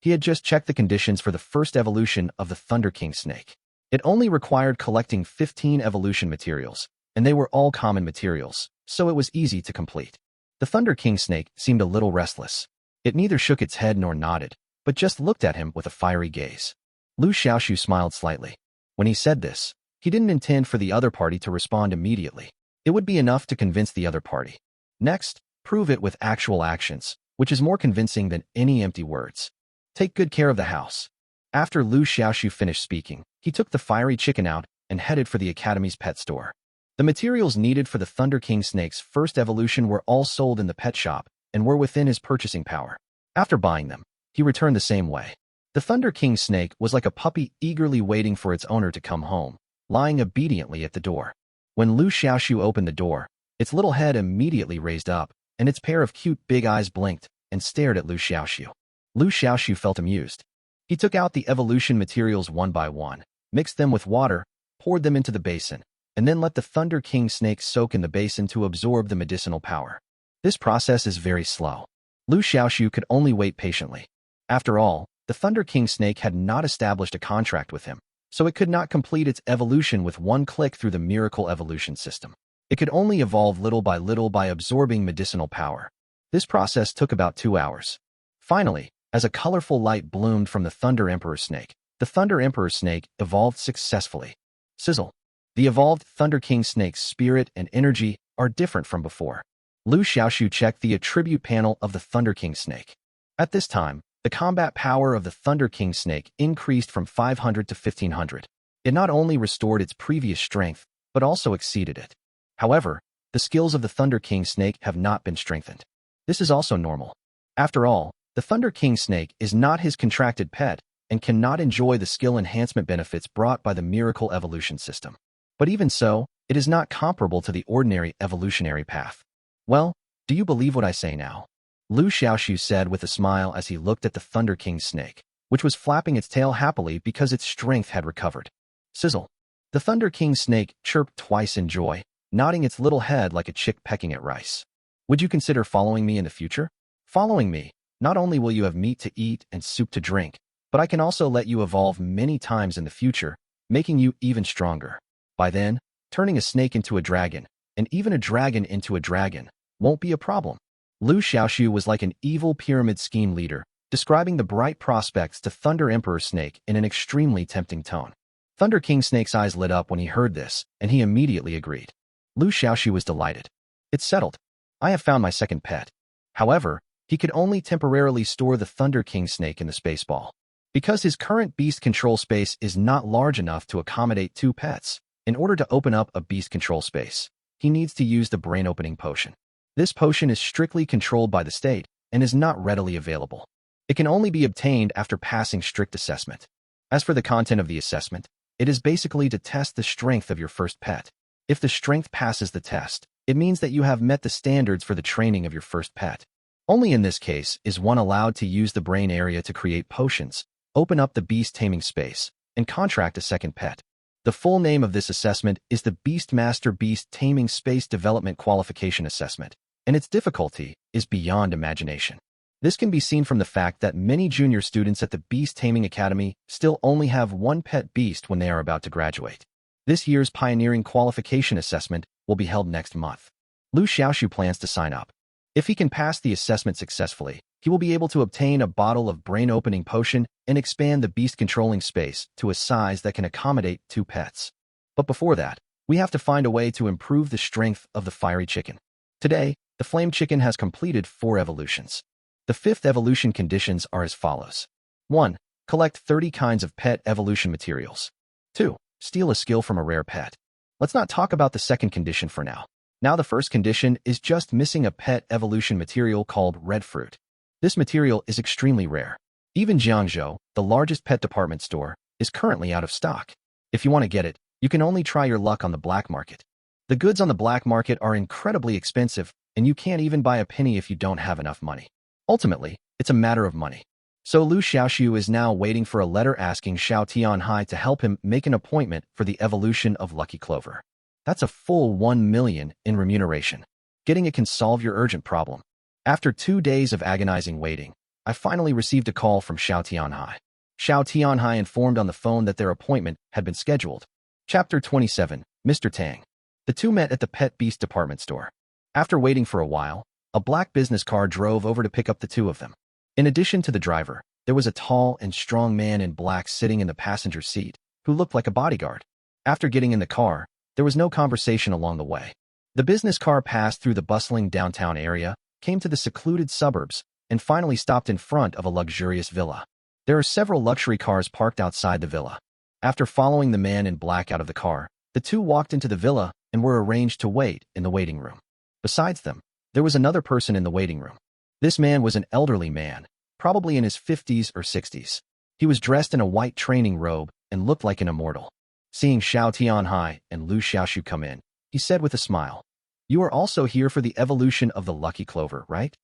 He had just checked the conditions for the first evolution of the Thunder King Snake. It only required collecting 15 evolution materials, and they were all common materials, so it was easy to complete. The Thunder King Snake seemed a little restless. It neither shook its head nor nodded, but just looked at him with a fiery gaze. Liu Xiaoxu smiled slightly. When he said this, he didn't intend for the other party to respond immediately. It would be enough to convince the other party. Next, prove it with actual actions, which is more convincing than any empty words. Take good care of the house. After Liu Xiaoxu finished speaking, he took the fiery chicken out and headed for the Academy's pet store. The materials needed for the Thunder King Snake's first evolution were all sold in the pet shop and were within his purchasing power. After buying them, he returned the same way. The Thunder King Snake was like a puppy eagerly waiting for its owner to come home, lying obediently at the door. When Liu Xiaoxu opened the door, its little head immediately raised up, and its pair of cute big eyes blinked and stared at Liu Xiaoxu. Liu Xiaoxu felt amused. He took out the evolution materials one by one, mixed them with water, poured them into the basin, and then let the Thunder King Snake soak in the basin to absorb the medicinal power. This process is very slow. Liu Xiaoxu could only wait patiently. After all, the Thunder King Snake had not established a contract with him, so it could not complete its evolution with one click through the miracle evolution system. It could only evolve little by absorbing medicinal power. This process took about 2 hours. Finally, as a colorful light bloomed from the Thunder Emperor Snake, the Thunder Emperor Snake evolved successfully. Sizzle. The evolved Thunder King Snake's spirit and energy are different from before. Liu Xiaoxu checked the attribute panel of the Thunder King Snake. At this time, the combat power of the Thunder King Snake increased from 500 to 1500. It not only restored its previous strength, but also exceeded it. However, the skills of the Thunder King Snake have not been strengthened. This is also normal. After all, the Thunder King Snake is not his contracted pet and cannot enjoy the skill enhancement benefits brought by the miracle evolution system. But even so, it is not comparable to the ordinary evolutionary path. Well, do you believe what I say now? Liu Xiaoxu said with a smile as he looked at the Thunder King's snake, which was flapping its tail happily because its strength had recovered. Sizzle. The Thunder King's snake chirped twice in joy, nodding its little head like a chick pecking at rice. Would you consider following me in the future? Following me, not only will you have meat to eat and soup to drink, but I can also let you evolve many times in the future, making you even stronger. By then, turning a snake into a dragon, and even a dragon into a dragon, won't be a problem. Liu Xiaoxu was like an evil pyramid scheme leader, describing the bright prospects to Thunder Emperor Snake in an extremely tempting tone. Thunder King Snake's eyes lit up when he heard this, and he immediately agreed. Liu Xiaoxu was delighted. It's settled. I have found my second pet. However, he could only temporarily store the Thunder King Snake in the space ball. Because his current beast control space is not large enough to accommodate 2 pets, in order to open up a beast control space, he needs to use the brain opening potion. This potion is strictly controlled by the state and is not readily available. It can only be obtained after passing strict assessment. As for the content of the assessment, it is basically to test the strength of your first pet. If the strength passes the test, it means that you have met the standards for the training of your first pet. Only in this case is one allowed to use the brain area to create potions, open up the beast taming space, and contract a second pet. The full name of this assessment is the Beastmaster Beast Taming Space Development Qualification Assessment, and its difficulty is beyond imagination. This can be seen from the fact that many junior students at the Beast Taming Academy still only have 1 pet beast when they are about to graduate. This year's Pioneering Qualification Assessment will be held next month. Liu Xiaoxu plans to sign up. If he can pass the assessment successfully, he will be able to obtain a bottle of brain-opening potion and expand the beast-controlling space to a size that can accommodate 2 pets. But before that, we have to find a way to improve the strength of the fiery chicken. Today, the flame chicken has completed 4 evolutions. The 5th evolution conditions are as follows. 1. Collect 30 kinds of pet evolution materials. 2. Steal a skill from a rare pet. Let's not talk about the second condition for now. Now the first condition is just missing a pet evolution material called red fruit. This material is extremely rare. Even Jiangzhou, the largest pet department store, is currently out of stock. If you want to get it, you can only try your luck on the black market. The goods on the black market are incredibly expensive, and you can't even buy a penny if you don't have enough money. Ultimately, it's a matter of money. So Liu Xiaoxu is now waiting for a letter asking Xiao Tianhai to help him make an appointment for the evolution of Lucky Clover. That's a full 1 million in remuneration. Getting it can solve your urgent problem. After 2 days of agonizing waiting, I finally received a call from Xiao Tianhai. Xiao Tianhai informed on the phone that their appointment had been scheduled. Chapter 27, Mr. Tang. The two met at the Pet Beast department store. After waiting for a while, a black business car drove over to pick up the two of them. In addition to the driver, there was a tall and strong man in black sitting in the passenger seat, who looked like a bodyguard. After getting in the car, there was no conversation along the way. The business car passed through the bustling downtown area, came to the secluded suburbs, and finally stopped in front of a luxurious villa. There are several luxury cars parked outside the villa. After following the man in black out of the car, the two walked into the villa and were arranged to wait in the waiting room. Besides them, there was another person in the waiting room. This man was an elderly man, probably in his 50s or 60s. He was dressed in a white training robe and looked like an immortal. Seeing Xiao Tianhai and Liu Xiaoxu come in, he said with a smile, "You are also here for the evolution of the Lucky Clover, right?"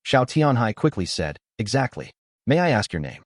Xiao Tianhai quickly said, "Exactly. May I ask your name?"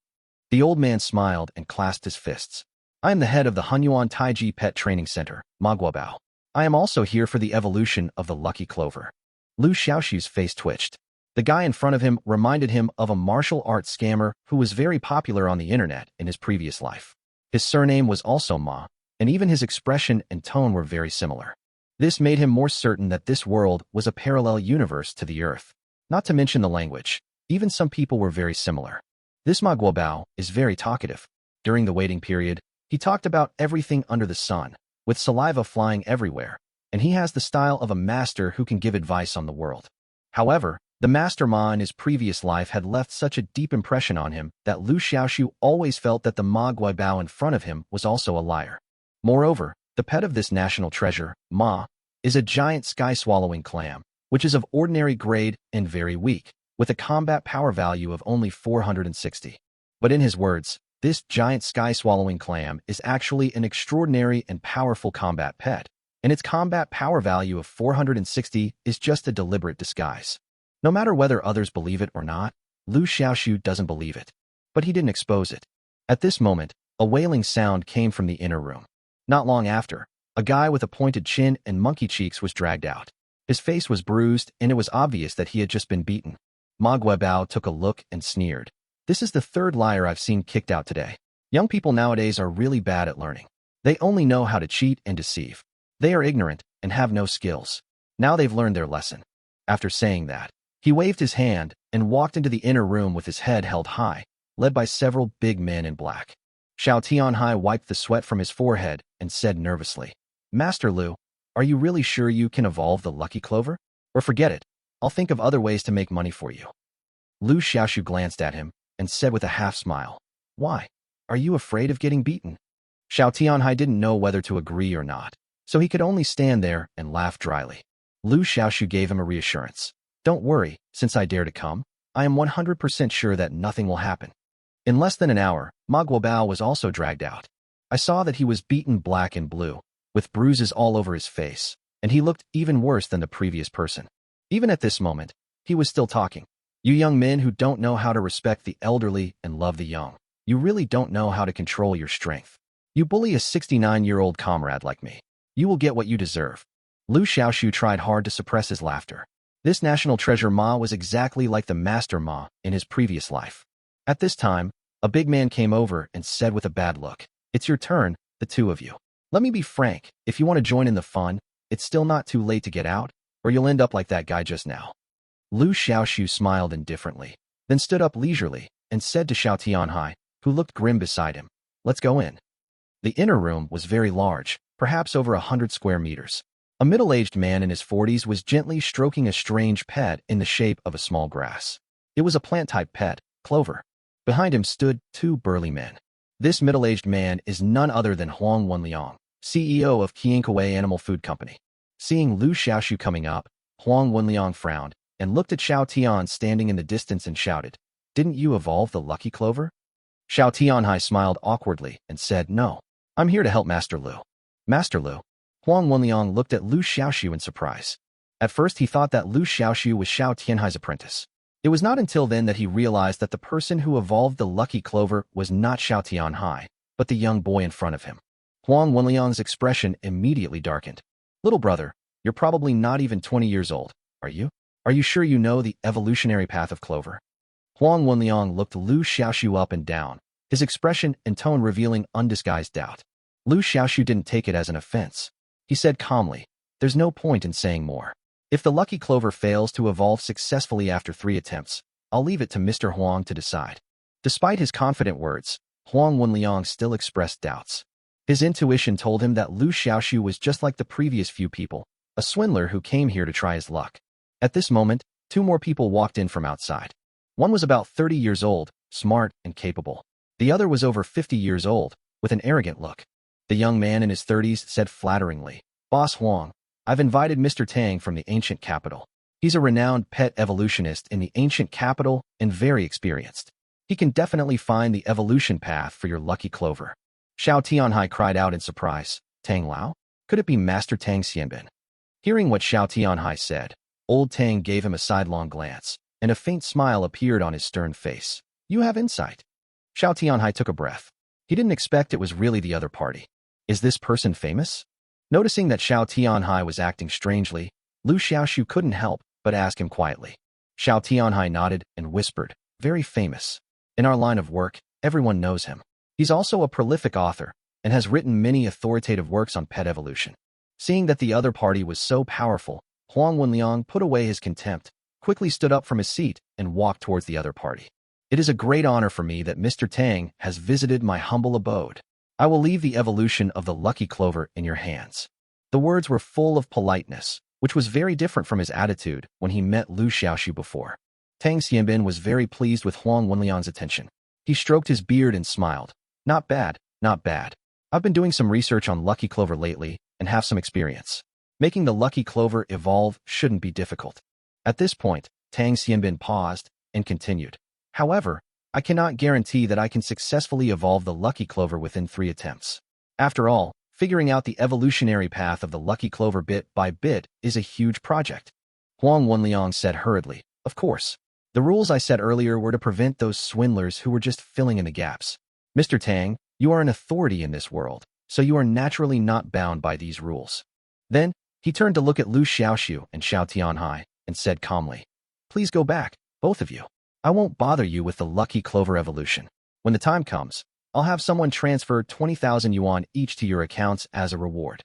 The old man smiled and clasped his fists. "I am the head of the Hunyuan Taiji Pet Training Center, Manhwa. I am also here for the evolution of the Lucky Clover." Liu Xiaoxu's face twitched. The guy in front of him reminded him of a martial arts scammer who was very popular on the internet in his previous life. His surname was also Ma, and even his expression and tone were very similar. This made him more certain that this world was a parallel universe to the Earth. Not to mention the language, even some people were very similar. This Ma Guobao is very talkative. During the waiting period, he talked about everything under the sun, with saliva flying everywhere, and he has the style of a master who can give advice on the world. However, the Master Ma in his previous life had left such a deep impression on him that Liu Xiaoxu always felt that the Ma Guobao in front of him was also a liar. Moreover, the pet of this national treasure, Ma, is a giant sky-swallowing clam, which is of ordinary grade and very weak, with a combat power value of only 460. But in his words, this giant sky-swallowing clam is actually an extraordinary and powerful combat pet, and its combat power value of 460 is just a deliberate disguise. No matter whether others believe it or not, Liu Xiaoxu doesn't believe it. But he didn't expose it. At this moment, a wailing sound came from the inner room. Not long after, a guy with a pointed chin and monkey cheeks was dragged out. His face was bruised, and it was obvious that he had just been beaten. Manhwa Bao took a look and sneered. This is the third liar I've seen kicked out today. Young people nowadays are really bad at learning. They only know how to cheat and deceive. They are ignorant and have no skills. Now they've learned their lesson. After saying that, he waved his hand and walked into the inner room with his head held high, led by several big men in black. Xiao Tianhai wiped the sweat from his forehead and said nervously, Master Liu, are you really sure you can evolve the lucky clover? Or forget it, I'll think of other ways to make money for you. Liu Xiaoxu glanced at him and said with a half smile, Why? Are you afraid of getting beaten? Xiao Tianhai didn't know whether to agree or not, so he could only stand there and laugh dryly. Liu Xiaoxu gave him a reassurance. Don't worry, since I dare to come, I am 100% sure that nothing will happen. In less than an hour, Ma Guobao was also dragged out. I saw that he was beaten black and blue, with bruises all over his face, and he looked even worse than the previous person. Even at this moment, he was still talking. You young men who don't know how to respect the elderly and love the young, you really don't know how to control your strength. You bully a 69-year-old comrade like me. You will get what you deserve. Liu Xiaoxu tried hard to suppress his laughter. This national treasure Ma was exactly like the master Ma in his previous life. At this time, a big man came over and said with a bad look, It's your turn, the two of you. Let me be frank, if you want to join in the fun, it's still not too late to get out, or you'll end up like that guy just now. Liu Xiaoxu smiled indifferently, then stood up leisurely and said to Xiao Tianhai, who looked grim beside him, Let's go in. The inner room was very large, perhaps over 100 square meters. A middle-aged man in his 40s was gently stroking a strange pet in the shape of a small grass. It was a plant-type pet, clover. Behind him stood two burly men. This middle-aged man is none other than Huang Wenliang, CEO of Qiankawei Animal Food Company. Seeing Liu Xiaoxu coming up, Huang Wenliang frowned and looked at Xiao Tian standing in the distance and shouted, Didn't you evolve the lucky clover? Xiao Tianhai smiled awkwardly and said, No, I'm here to help Master Liu. Master Liu? Huang Wenliang looked at Liu Xiaoxu in surprise. At first he thought that Liu Xiaoxu was Xiao Tianhai's apprentice. It was not until then that he realized that the person who evolved the lucky clover was not Xiao Tianhai, but the young boy in front of him. Huang Wenliang's expression immediately darkened. Little brother, you're probably not even 20 years old, are you? Are you sure you know the evolutionary path of clover? Huang Wenliang looked Liu Xiaoxu up and down, his expression and tone revealing undisguised doubt. Liu Xiaoxu didn't take it as an offense. He said calmly, There's no point in saying more. If the lucky clover fails to evolve successfully after 3 attempts, I'll leave it to Mr. Huang to decide. Despite his confident words, Huang Wenliang still expressed doubts. His intuition told him that Liu Xiaoxu was just like the previous few people, a swindler who came here to try his luck. At this moment, 2 more people walked in from outside. One was about 30 years old, smart and capable. The other was over 50 years old, with an arrogant look. The young man in his 30s said flatteringly, Boss Huang, I've invited Mr. Tang from the ancient capital. He's a renowned pet evolutionist in the ancient capital and very experienced. He can definitely find the evolution path for your lucky clover. Xiao Tianhai cried out in surprise, Tang Lao? Could it be Master Tang Xianbin? Hearing what Xiao Tianhai said, old Tang gave him a sidelong glance, and a faint smile appeared on his stern face. You have insight. Xiao Tianhai took a breath. He didn't expect it was really the other party. Is this person famous? Noticing that Xiao Tianhai was acting strangely, Liu Xiaoxu couldn't help but ask him quietly. Xiao Tianhai nodded and whispered, Very famous. In our line of work, everyone knows him. He's also a prolific author and has written many authoritative works on pet evolution. Seeing that the other party was so powerful, Huang Wenliang put away his contempt, quickly stood up from his seat and walked towards the other party. It is a great honor for me that Mr. Tang has visited my humble abode. I will leave the evolution of the lucky clover in your hands. The words were full of politeness, which was very different from his attitude when he met Liu Xiaoxu before. Tang Xianbin was very pleased with Huang Wenliang's attention. He stroked his beard and smiled. Not bad, not bad. I've been doing some research on lucky clover lately and have some experience. Making the lucky clover evolve shouldn't be difficult. At this point, Tang Xianbin paused and continued. However, I cannot guarantee that I can successfully evolve the lucky clover within 3 attempts. After all, figuring out the evolutionary path of the lucky clover bit by bit is a huge project. Huang Wenliang said hurriedly, Of course. The rules I said earlier were to prevent those swindlers who were just filling in the gaps. Mr. Tang, you are an authority in this world, so you are naturally not bound by these rules. Then, he turned to look at Liu Xiaoxu and Xiao Tianhai and said calmly, please go back, both of you. I won't bother you with the lucky clover evolution. When the time comes, I'll have someone transfer 20,000 yuan each to your accounts as a reward.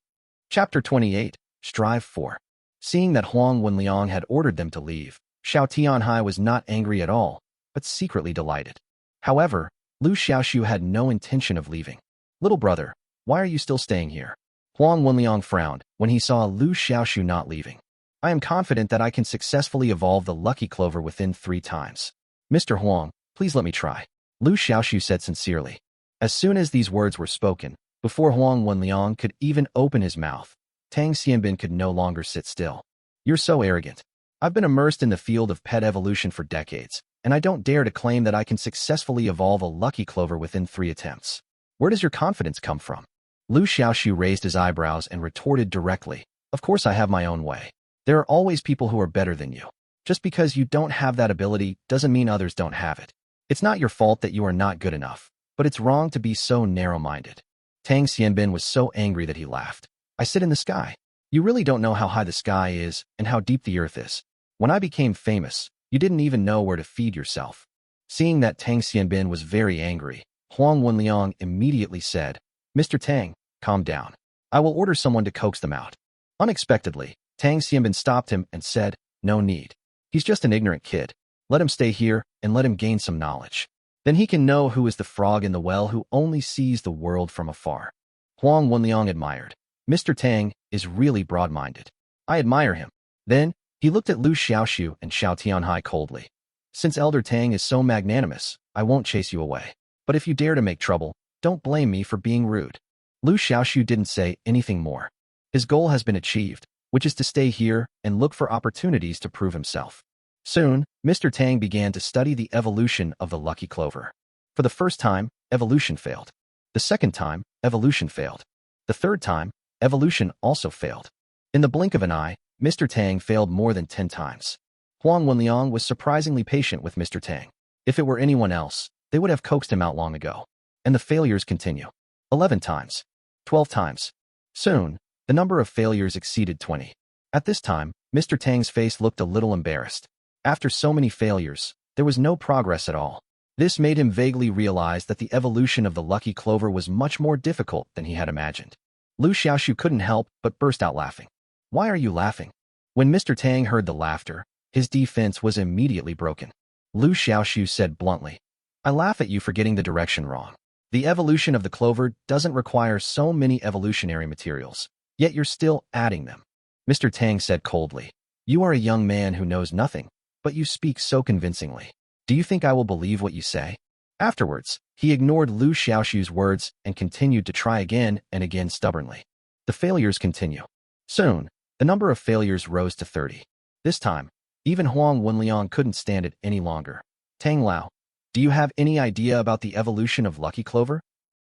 Chapter 28, Strive 4. Seeing that Huang Wenliang had ordered them to leave, Xiao Tianhai was not angry at all, but secretly delighted. However, Liu Xiaoxu had no intention of leaving. Little brother, why are you still staying here? Huang Wenliang frowned when he saw Liu Xiaoxu not leaving. I am confident that I can successfully evolve the lucky clover within 3 times. Mr. Huang, please let me try. Liu Xiaoxu said sincerely. As soon as these words were spoken, before Huang Wenliang could even open his mouth, Tang Xianbin could no longer sit still. You're so arrogant. I've been immersed in the field of pet evolution for decades, and I don't dare to claim that I can successfully evolve a lucky clover within 3 attempts. Where does your confidence come from? Liu Xiaoxu raised his eyebrows and retorted directly, of course I have my own way. There are always people who are better than you. Just because you don't have that ability doesn't mean others don't have it. It's not your fault that you are not good enough, but it's wrong to be so narrow-minded. Tang Xianbin was so angry that he laughed. I sit in the sky. You really don't know how high the sky is and how deep the earth is. When I became famous, you didn't even know where to feed yourself. Seeing that Tang Xianbin was very angry, Huang Wenliang immediately said, Mr. Tang, calm down. I will order someone to coax them out. Unexpectedly, Tang Xianbin stopped him and said, no need. He's just an ignorant kid. Let him stay here and let him gain some knowledge. Then he can know who is the frog in the well who only sees the world from afar. Huang Wenliang admired. Mr. Tang is really broad-minded. I admire him. Then, he looked at Liu Xiaoxu and Xiao Tianhai coldly. Since Elder Tang is so magnanimous, I won't chase you away. But if you dare to make trouble, don't blame me for being rude. Liu Xiaoxu didn't say anything more. His goal has been achieved, which is to stay here and look for opportunities to prove himself. Soon, Mr. Tang began to study the evolution of the lucky clover. For the first time, evolution failed. The second time, evolution failed. The third time, evolution also failed. In the blink of an eye, Mr. Tang failed more than 10 times. Huang Wenliang was surprisingly patient with Mr. Tang. If it were anyone else, they would have coaxed him out long ago. And the failures continue. 11 times. 12 times. Soon, the number of failures exceeded 20. At this time, Mr. Tang's face looked a little embarrassed. After so many failures, there was no progress at all. This made him vaguely realize that the evolution of the lucky clover was much more difficult than he had imagined. Liu Xiaoxu couldn't help but burst out laughing. Why are you laughing? When Mr. Tang heard the laughter, his defense was immediately broken. Liu Xiaoxu said bluntly, I laugh at you for getting the direction wrong. The evolution of the clover doesn't require so many evolutionary materials, yet you're still adding them. Mr. Tang said coldly, you are a young man who knows nothing, but you speak so convincingly. Do you think I will believe what you say? Afterwards, he ignored Liu Xiaoxu's words and continued to try again and again stubbornly. The failures continue. Soon, the number of failures rose to 30. This time, even Huang Wenliang couldn't stand it any longer. Tang Lao, do you have any idea about the evolution of lucky clover?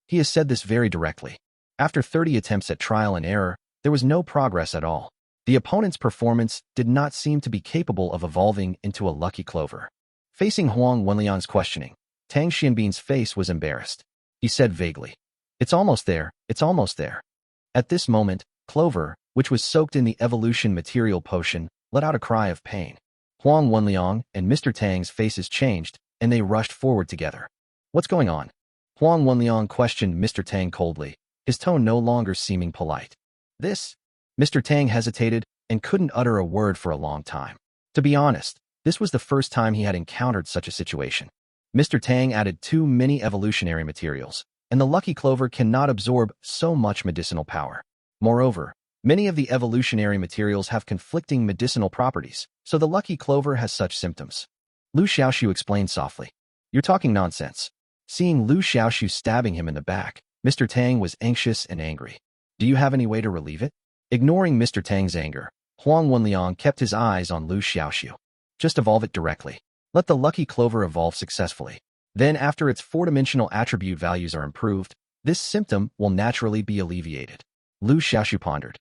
He has said this very directly. After 30 attempts at trial and error, there was no progress at all. The opponent's performance did not seem to be capable of evolving into a lucky clover. Facing Huang Wenliang's questioning, Tang Xianbin's face was embarrassed. He said vaguely, it's almost there, it's almost there. At this moment, Clover, which was soaked in the evolution material potion, let out a cry of pain. Huang Wenliang and Mr. Tang's faces changed, and they rushed forward together. What's going on? Huang Wenliang questioned Mr. Tang coldly, his tone no longer seeming polite. This? Mr. Tang hesitated and couldn't utter a word for a long time. To be honest, this was the first time he had encountered such a situation. Mr. Tang added too many evolutionary materials, and the lucky clover cannot absorb so much medicinal power. Moreover, many of the evolutionary materials have conflicting medicinal properties, so the lucky clover has such symptoms. Liu Xiaoxu explained softly. You're talking nonsense. Seeing Liu Xiaoxu stabbing him in the back, Mr. Tang was anxious and angry. Do you have any way to relieve it? Ignoring Mr. Tang's anger, Huang Wenliang kept his eyes on Liu Xiaoxu. Just evolve it directly. Let the lucky clover evolve successfully. Then after its 4-dimensional attribute values are improved, this symptom will naturally be alleviated. Liu Xiaoxu pondered.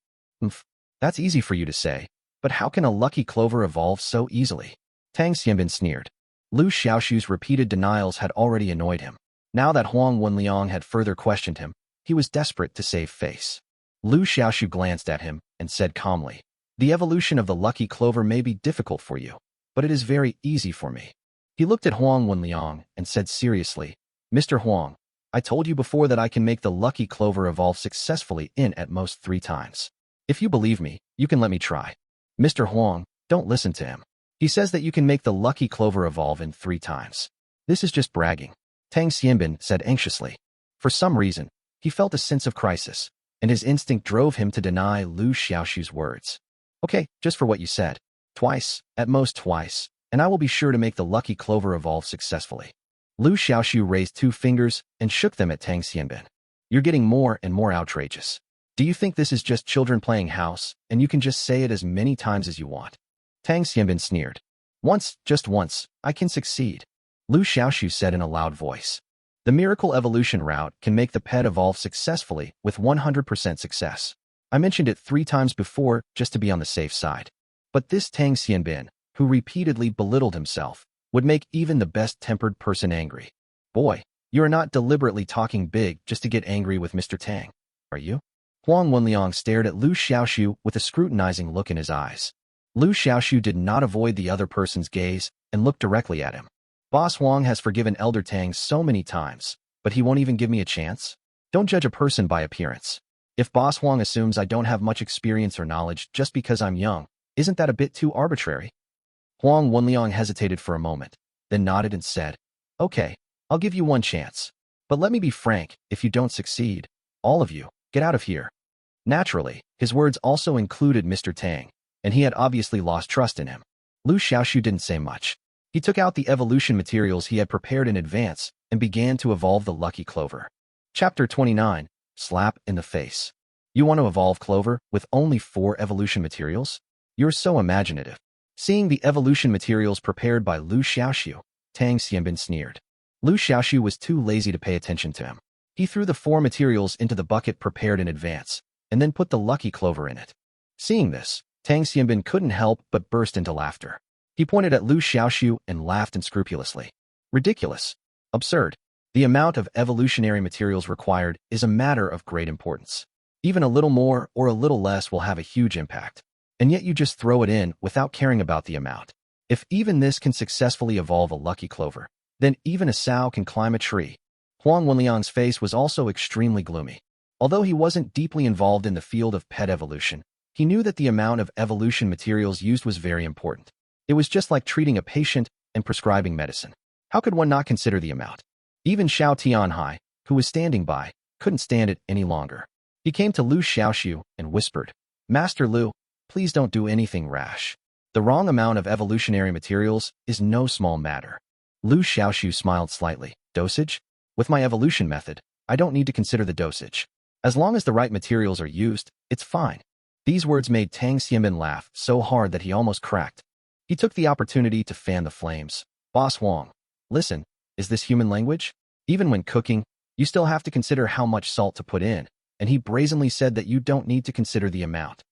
That's easy for you to say, but how can a lucky clover evolve so easily? Tang Xianbin sneered. Liu Xiaoxu's repeated denials had already annoyed him. Now that Huang Wenliang had further questioned him, he was desperate to save face. Liu Xiaoxu glanced at him and said calmly, "The evolution of the lucky clover may be difficult for you, but it is very easy for me." He looked at Huang Wenliang and said seriously, "Mr. Huang, I told you before that I can make the lucky clover evolve successfully in at most 3 times. If you believe me, you can let me try." "Mr. Huang, don't listen to him. He says that you can make the lucky clover evolve in 3 times. This is just bragging," Tang Xianbin said anxiously. For some reason, he felt a sense of crisis, and his instinct drove him to deny Liu Xiaoxu's words. "Okay, just for what you said. Twice, at most twice, and I will be sure to make the lucky clover evolve successfully." Liu Xiaoxu raised 2 fingers and shook them at Tang Xianbin. "You're getting more and more outrageous. Do you think this is just children playing house, and you can just say it as many times as you want?" Tang Xianbin sneered. "Once, just once, I can succeed," Liu Xiaoxu said in a loud voice. "The miracle evolution route can make the pet evolve successfully with 100% success. I mentioned it 3 times before just to be on the safe side." But this Tang Xianbin, who repeatedly belittled himself, would make even the best-tempered person angry. "Boy, you are not deliberately talking big just to get angry with Mr. Tang, are you?" Huang Wenliang stared at Liu Xiaoxu with a scrutinizing look in his eyes. Liu Xiaoxu did not avoid the other person's gaze and looked directly at him. "Boss Huang has forgiven Elder Tang so many times, but he won't even give me a chance? Don't judge a person by appearance. If Boss Huang assumes I don't have much experience or knowledge just because I'm young, isn't that a bit too arbitrary?" Huang Wenliang hesitated for a moment, then nodded and said, "Okay, I'll give you 1 chance. But let me be frank, if you don't succeed, all of you, get out of here." Naturally, his words also included Mr. Tang, and he had obviously lost trust in him. Liu Xiaoxu didn't say much. He took out the evolution materials he had prepared in advance and began to evolve the lucky clover. Chapter 29, Slap in the Face. You want to evolve clover with only 4 evolution materials? You're so imaginative. Seeing the evolution materials prepared by Liu Xiaoxu, Tang Xianbin sneered. Liu Xiaoxu was too lazy to pay attention to him. He threw the 4 materials into the bucket prepared in advance, and then put the lucky clover in it. Seeing this, Tang Xianbin couldn't help but burst into laughter. He pointed at Liu Xiaoxu and laughed unscrupulously. "Ridiculous. Absurd. The amount of evolutionary materials required is a matter of great importance. Even a little more or a little less will have a huge impact. And yet you just throw it in without caring about the amount. If even this can successfully evolve a lucky clover, then even a sow can climb a tree." Huang Wenliang's face was also extremely gloomy. Although he wasn't deeply involved in the field of pet evolution, he knew that the amount of evolution materials used was very important. It was just like treating a patient and prescribing medicine. How could one not consider the amount? Even Xiao Tianhai, who was standing by, couldn't stand it any longer. He came to Liu Xiaoxu and whispered, "Master Liu, please don't do anything rash. The wrong amount of evolutionary materials is no small matter." Liu Xiaoxu smiled slightly. "Dosage? With my evolution method, I don't need to consider the dosage. As long as the right materials are used, it's fine." These words made Tang Xianbin laugh so hard that he almost cracked. He took the opportunity to fan the flames. "Boss Huang, listen, is this human language? Even when cooking, you still have to consider how much salt to put in, and he brazenly said that you don't need to consider the amount."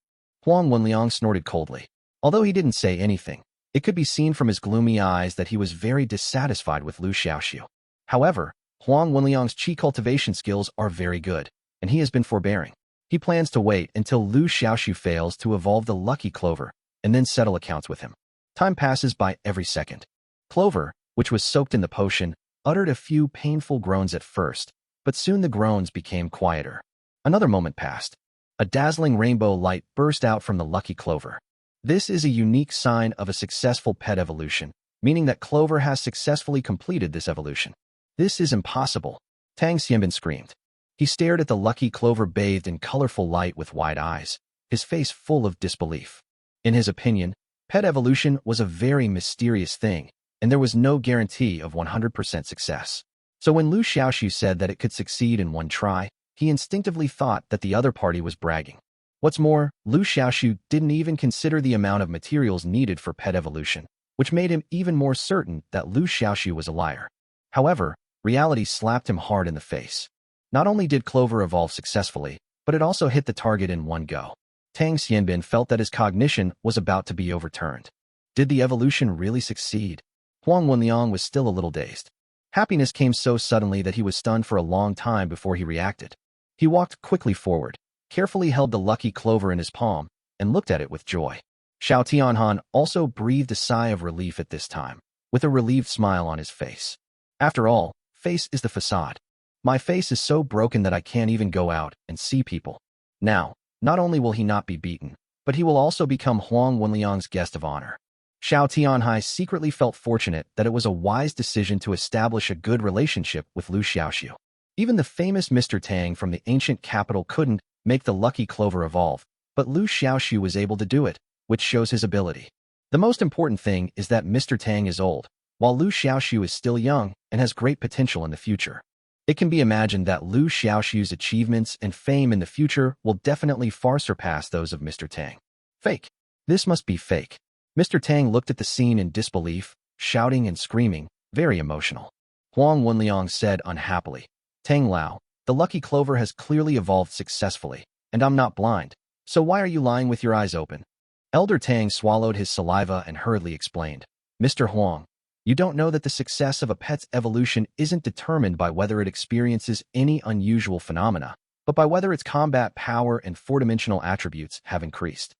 Huang Wenliang snorted coldly. Although he didn't say anything, it could be seen from his gloomy eyes that he was very dissatisfied with Liu Xiaoxu. However, Huang Wenliang's qi cultivation skills are very good, and he has been forbearing. He plans to wait until Liu Xiaoxu fails to evolve the lucky clover, and then settle accounts with him. Time passes by every second. Clover, which was soaked in the potion, uttered a few painful groans at first, but soon the groans became quieter. Another moment passed. A dazzling rainbow light burst out from the lucky clover. This is a unique sign of a successful pet evolution, meaning that Clover has successfully completed this evolution. "This is impossible," Tang Xianbin screamed. He stared at the lucky Clover bathed in colorful light with wide eyes, his face full of disbelief. In his opinion, pet evolution was a very mysterious thing, and there was no guarantee of 100% success. So when Liu Xiaoxu said that it could succeed in 1 try, he instinctively thought that the other party was bragging. What's more, Liu Xiaoxu didn't even consider the amount of materials needed for pet evolution, which made him even more certain that Liu Xiaoxu was a liar. However, reality slapped him hard in the face. Not only did Clover evolve successfully, but it also hit the target in one go. Tang Xianbin felt that his cognition was about to be overturned. Did the evolution really succeed? Huang Wenliang was still a little dazed. Happiness came so suddenly that he was stunned for a long time before he reacted. He walked quickly forward, carefully held the lucky clover in his palm, and looked at it with joy. Xiao Tianhan also breathed a sigh of relief at this time, with a relieved smile on his face. After all, face is the facade. My face is so broken that I can't even go out and see people. Now, not only will he not be beaten, but he will also become Huang Wenliang's guest of honor. Xiao Tianhai secretly felt fortunate that it was a wise decision to establish a good relationship with Liu Xiaoxu. Even the famous Mr. Tang from the ancient capital couldn't make the lucky clover evolve, but Liu Xiaoxu was able to do it, which shows his ability. The most important thing is that Mr. Tang is old, while Liu Xiaoxu is still young and has great potential in the future. It can be imagined that Liu Xiaoxu's achievements and fame in the future will definitely far surpass those of Mr. Tang. Fake. This must be fake. Mr. Tang looked at the scene in disbelief, shouting and screaming, very emotional. Huang Wenliang said unhappily, Tang Lao, the lucky clover has clearly evolved successfully, and I'm not blind, so why are you lying with your eyes open? Elder Tang swallowed his saliva and hurriedly explained, Mr. Huang, you don't know that the success of a pet's evolution isn't determined by whether it experiences any unusual phenomena, but by whether its combat power and four-dimensional attributes have increased.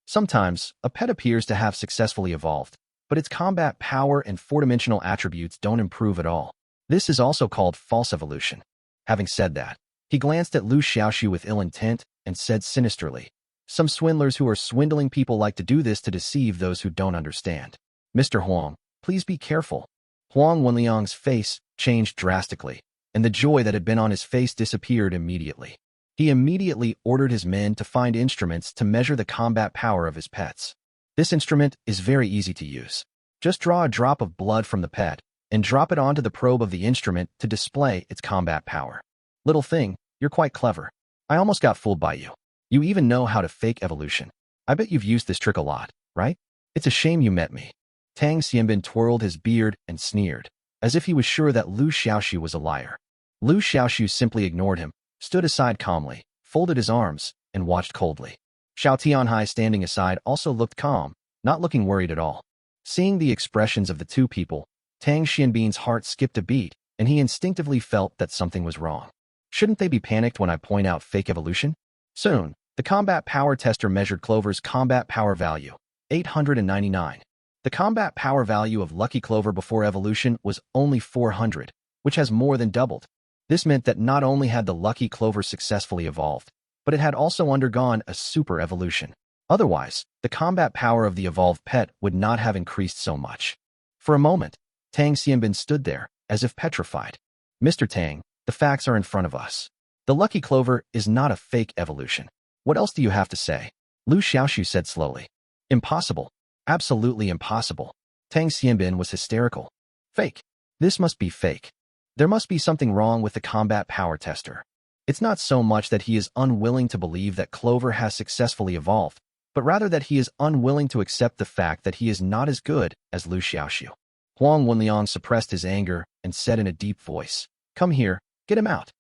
Sometimes, a pet appears to have successfully evolved, but its combat power and four-dimensional attributes don't improve at all. This is also called false evolution. Having said that, he glanced at Liu Xiaoxu with ill intent and said sinisterly, some swindlers who are swindling people like to do this to deceive those who don't understand. Mr. Huang, please be careful. Huang Wenliang's face changed drastically, and the joy that had been on his face disappeared immediately. He immediately ordered his men to find instruments to measure the combat power of his pets. This instrument is very easy to use. Just draw a drop of blood from the pet and drop it onto the probe of the instrument to display its combat power. Little thing, you're quite clever. I almost got fooled by you. You even know how to fake evolution. I bet you've used this trick a lot, right? It's a shame you met me. Tang Xianbin twirled his beard and sneered, as if he was sure that Liu Xiaoxu was a liar. Liu Xiaoxu simply ignored him, stood aside calmly, folded his arms, and watched coldly. Xiao Tianhai standing aside also looked calm, not looking worried at all. Seeing the expressions of the two people, Tang Xianbin's heart skipped a beat, and he instinctively felt that something was wrong. Shouldn't they be panicked when I point out fake evolution? Soon, the combat power tester measured Clover's combat power value, 899. The combat power value of Lucky Clover before evolution was only 400, which has more than doubled. This meant that not only had the Lucky Clover successfully evolved, but it had also undergone a super evolution. Otherwise, the combat power of the evolved pet would not have increased so much. For a moment, Tang Xianbin stood there, as if petrified. Mr. Tang, the facts are in front of us. The Lucky Clover is not a fake evolution. What else do you have to say? Liu Xiaoxu said slowly. Impossible. Absolutely impossible. Tang Xianbin was hysterical. Fake. This must be fake. There must be something wrong with the combat power tester. It's not so much that he is unwilling to believe that Clover has successfully evolved, but rather that he is unwilling to accept the fact that he is not as good as Liu Xiaoxu. Huang Wenliang suppressed his anger and said in a deep voice, Come here, get him out.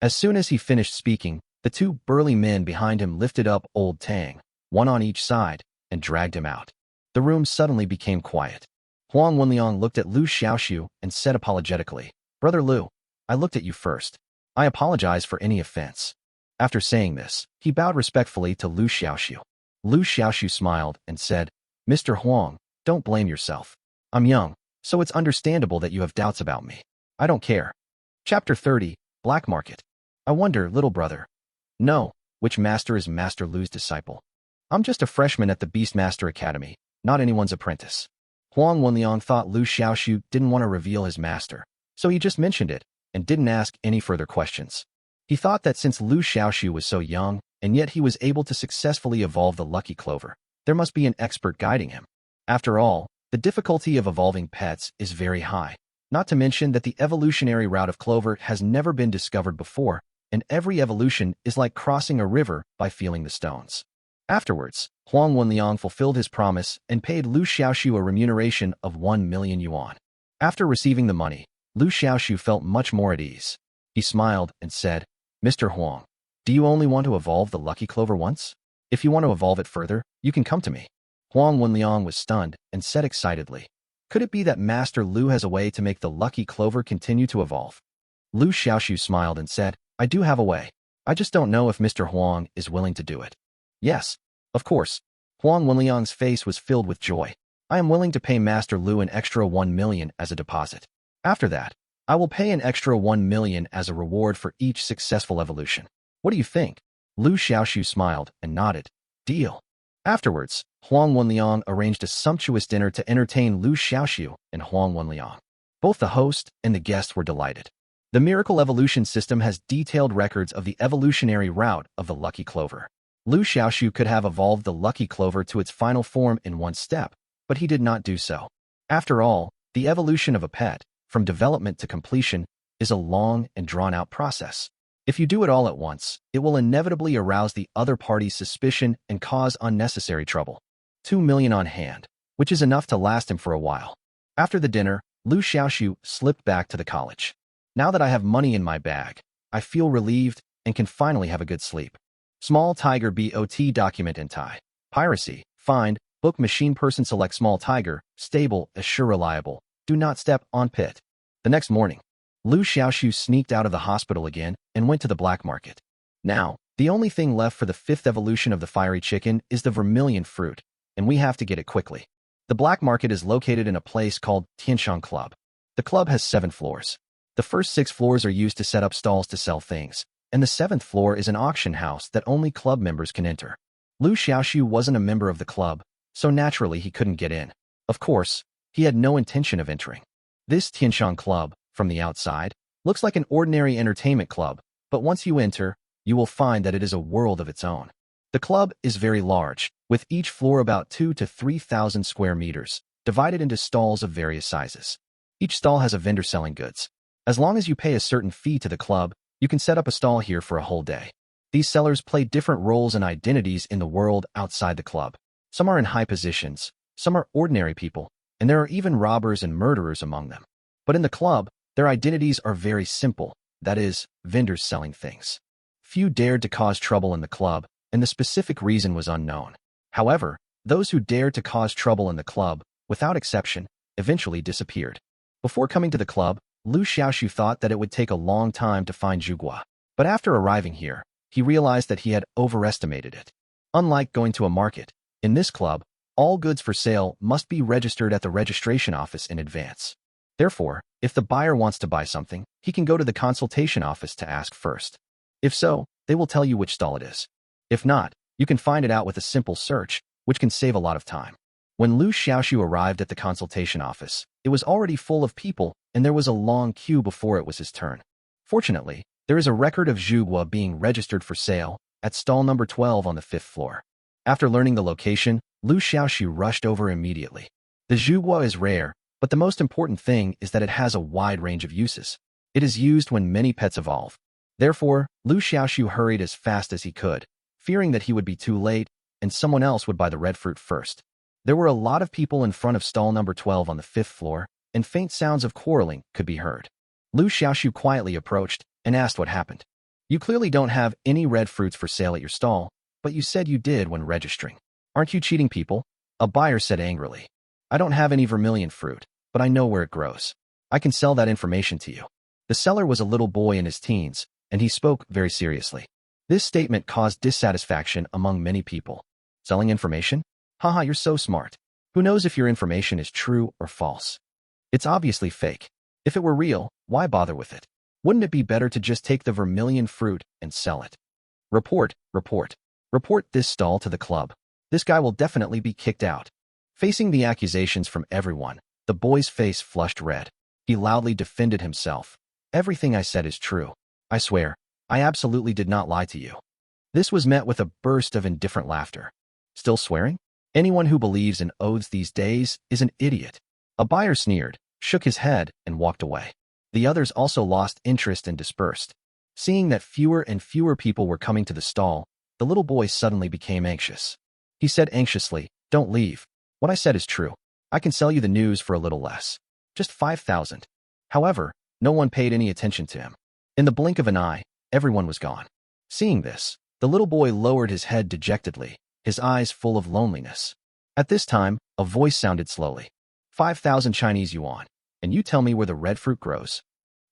As soon as he finished speaking, the two burly men behind him lifted up old Tang, one on each side, and dragged him out. The room suddenly became quiet. Huang Wenliang looked at Liu Xiaoxu and said apologetically, Brother Liu, I looked at you first. I apologize for any offense. After saying this, he bowed respectfully to Liu Xiaoxu. Liu Xiaoxu smiled and said, Mr. Huang, don't blame yourself. I'm young, so it's understandable that you have doubts about me. I don't care. Chapter 30, Black Market. I wonder, little brother. No, which master is Master Liu's disciple? I'm just a freshman at the Beastmaster Academy, not anyone's apprentice. Huang Wenliang thought Liu Xiaoxu didn't want to reveal his master, so he just mentioned it and didn't ask any further questions. He thought that since Liu Xiaoxu was so young, and yet he was able to successfully evolve the Lucky Clover, there must be an expert guiding him. After all, the difficulty of evolving pets is very high, not to mention that the evolutionary route of Clover has never been discovered before, and every evolution is like crossing a river by feeling the stones. Afterwards, Huang Wenliang fulfilled his promise and paid Liu Xiaoxu a remuneration of 1 million yuan. After receiving the money, Liu Xiaoxu felt much more at ease. He smiled and said, Mr. Huang, do you only want to evolve the Lucky Clover once? If you want to evolve it further, you can come to me. Huang Wenliang was stunned and said excitedly, "Could it be that Master Liu has a way to make the lucky clover continue to evolve?" Liu Xiaoxu smiled and said, "I do have a way. I just don't know if Mr. Huang is willing to do it." "Yes, of course." Huang Wenliang's face was filled with joy. "I am willing to pay Master Liu an extra 1 million as a deposit. After that, I will pay an extra 1 million as a reward for each successful evolution. What do you think?" Liu Xiaoxu smiled and nodded. "Deal." Afterwards, Huang Wenliang arranged a sumptuous dinner to entertain Liu Xiaoxu and Huang Wenliang. Both the host and the guests were delighted. The miracle evolution system has detailed records of the evolutionary route of the lucky clover. Liu Xiaoxu could have evolved the lucky clover to its final form in one step, but he did not do so. After all, the evolution of a pet, from development to completion, is a long and drawn-out process. If you do it all at once, it will inevitably arouse the other party's suspicion and cause unnecessary trouble. 2 million on hand, which is enough to last him for a while. After the dinner, Liu Xiaoxu slipped back to the college. "Now that I have money in my bag, I feel relieved and can finally have a good sleep." Small tiger bot document anti. Piracy, find, book machine person select small tiger, stable, assure reliable, do not step on pit. The next morning, Liu Xiaoxu sneaked out of the hospital again and went to the black market. Now, the only thing left for the 5th evolution of the fiery chicken is the vermilion fruit, and we have to get it quickly. The black market is located in a place called Tianshang Club. The club has 7 floors. The first 6 floors are used to set up stalls to sell things, and the 7th floor is an auction house that only club members can enter. Liu Xiaoxu wasn't a member of the club, so naturally he couldn't get in. Of course, he had no intention of entering. This Tianshang Club, from the outside, looks like an ordinary entertainment club, but once you enter, you will find that it is a world of its own. The club is very large, with each floor about 2,000 to 3,000 square meters, divided into stalls of various sizes. Each stall has a vendor selling goods. As long as you pay a certain fee to the club, you can set up a stall here for a whole day. These sellers play different roles and identities in the world outside the club. Some are in high positions, some are ordinary people, and there are even robbers and murderers among them. But in the club, their identities are very simple, that is, vendors selling things. Few dared to cause trouble in the club, and the specific reason was unknown. However, those who dared to cause trouble in the club, without exception, eventually disappeared. Before coming to the club, Liu Xiaoxu thought that it would take a long time to find Zhuguo. But after arriving here, he realized that he had overestimated it. Unlike going to a market, in this club, all goods for sale must be registered at the registration office in advance. Therefore, if the buyer wants to buy something, he can go to the consultation office to ask first. If so, they will tell you which stall it is. If not, you can find it out with a simple search, which can save a lot of time. When Liu Xiaoxu arrived at the consultation office, it was already full of people, and there was a long queue before it was his turn. Fortunately, there is a record of Zhuguo being registered for sale at stall number 12 on the 5th floor. After learning the location, Liu Xiaoxu rushed over immediately. The Zhuguo is rare, but the most important thing is that it has a wide range of uses. It is used when many pets evolve. Therefore, Liu Xiaoxu hurried as fast as he could, fearing that he would be too late and someone else would buy the red fruit first. There were a lot of people in front of stall number 12 on the 5th floor, and faint sounds of quarreling could be heard. Liu Xiaoxu quietly approached and asked what happened. "You clearly don't have any red fruits for sale at your stall, but you said you did when registering. Aren't you cheating people?" A buyer said angrily. "I don't have any vermilion fruit, but I know where it grows. I can sell that information to you." The seller was a little boy in his teens, and he spoke very seriously. This statement caused dissatisfaction among many people. "Selling information? Haha, you're so smart. Who knows if your information is true or false? It's obviously fake. If it were real, why bother with it? Wouldn't it be better to just take the vermilion fruit and sell it? Report this stall to the club. This guy will definitely be kicked out." Facing the accusations from everyone, the boy's face flushed red. He loudly defended himself. "Everything I said is true. I swear, I absolutely did not lie to you." This was met with a burst of indifferent laughter. "Still swearing? Anyone who believes in oaths these days is an idiot." A buyer sneered, shook his head, and walked away. The others also lost interest and dispersed. Seeing that fewer and fewer people were coming to the stall, the little boy suddenly became anxious. He said anxiously, "Don't leave. What I said is true. I can sell you the news for a little less. Just 5,000. However, no one paid any attention to him. In the blink of an eye, everyone was gone. Seeing this, the little boy lowered his head dejectedly, his eyes full of loneliness. At this time, a voice sounded slowly. 5,000 Chinese yuan. And you tell me where the red fruit grows?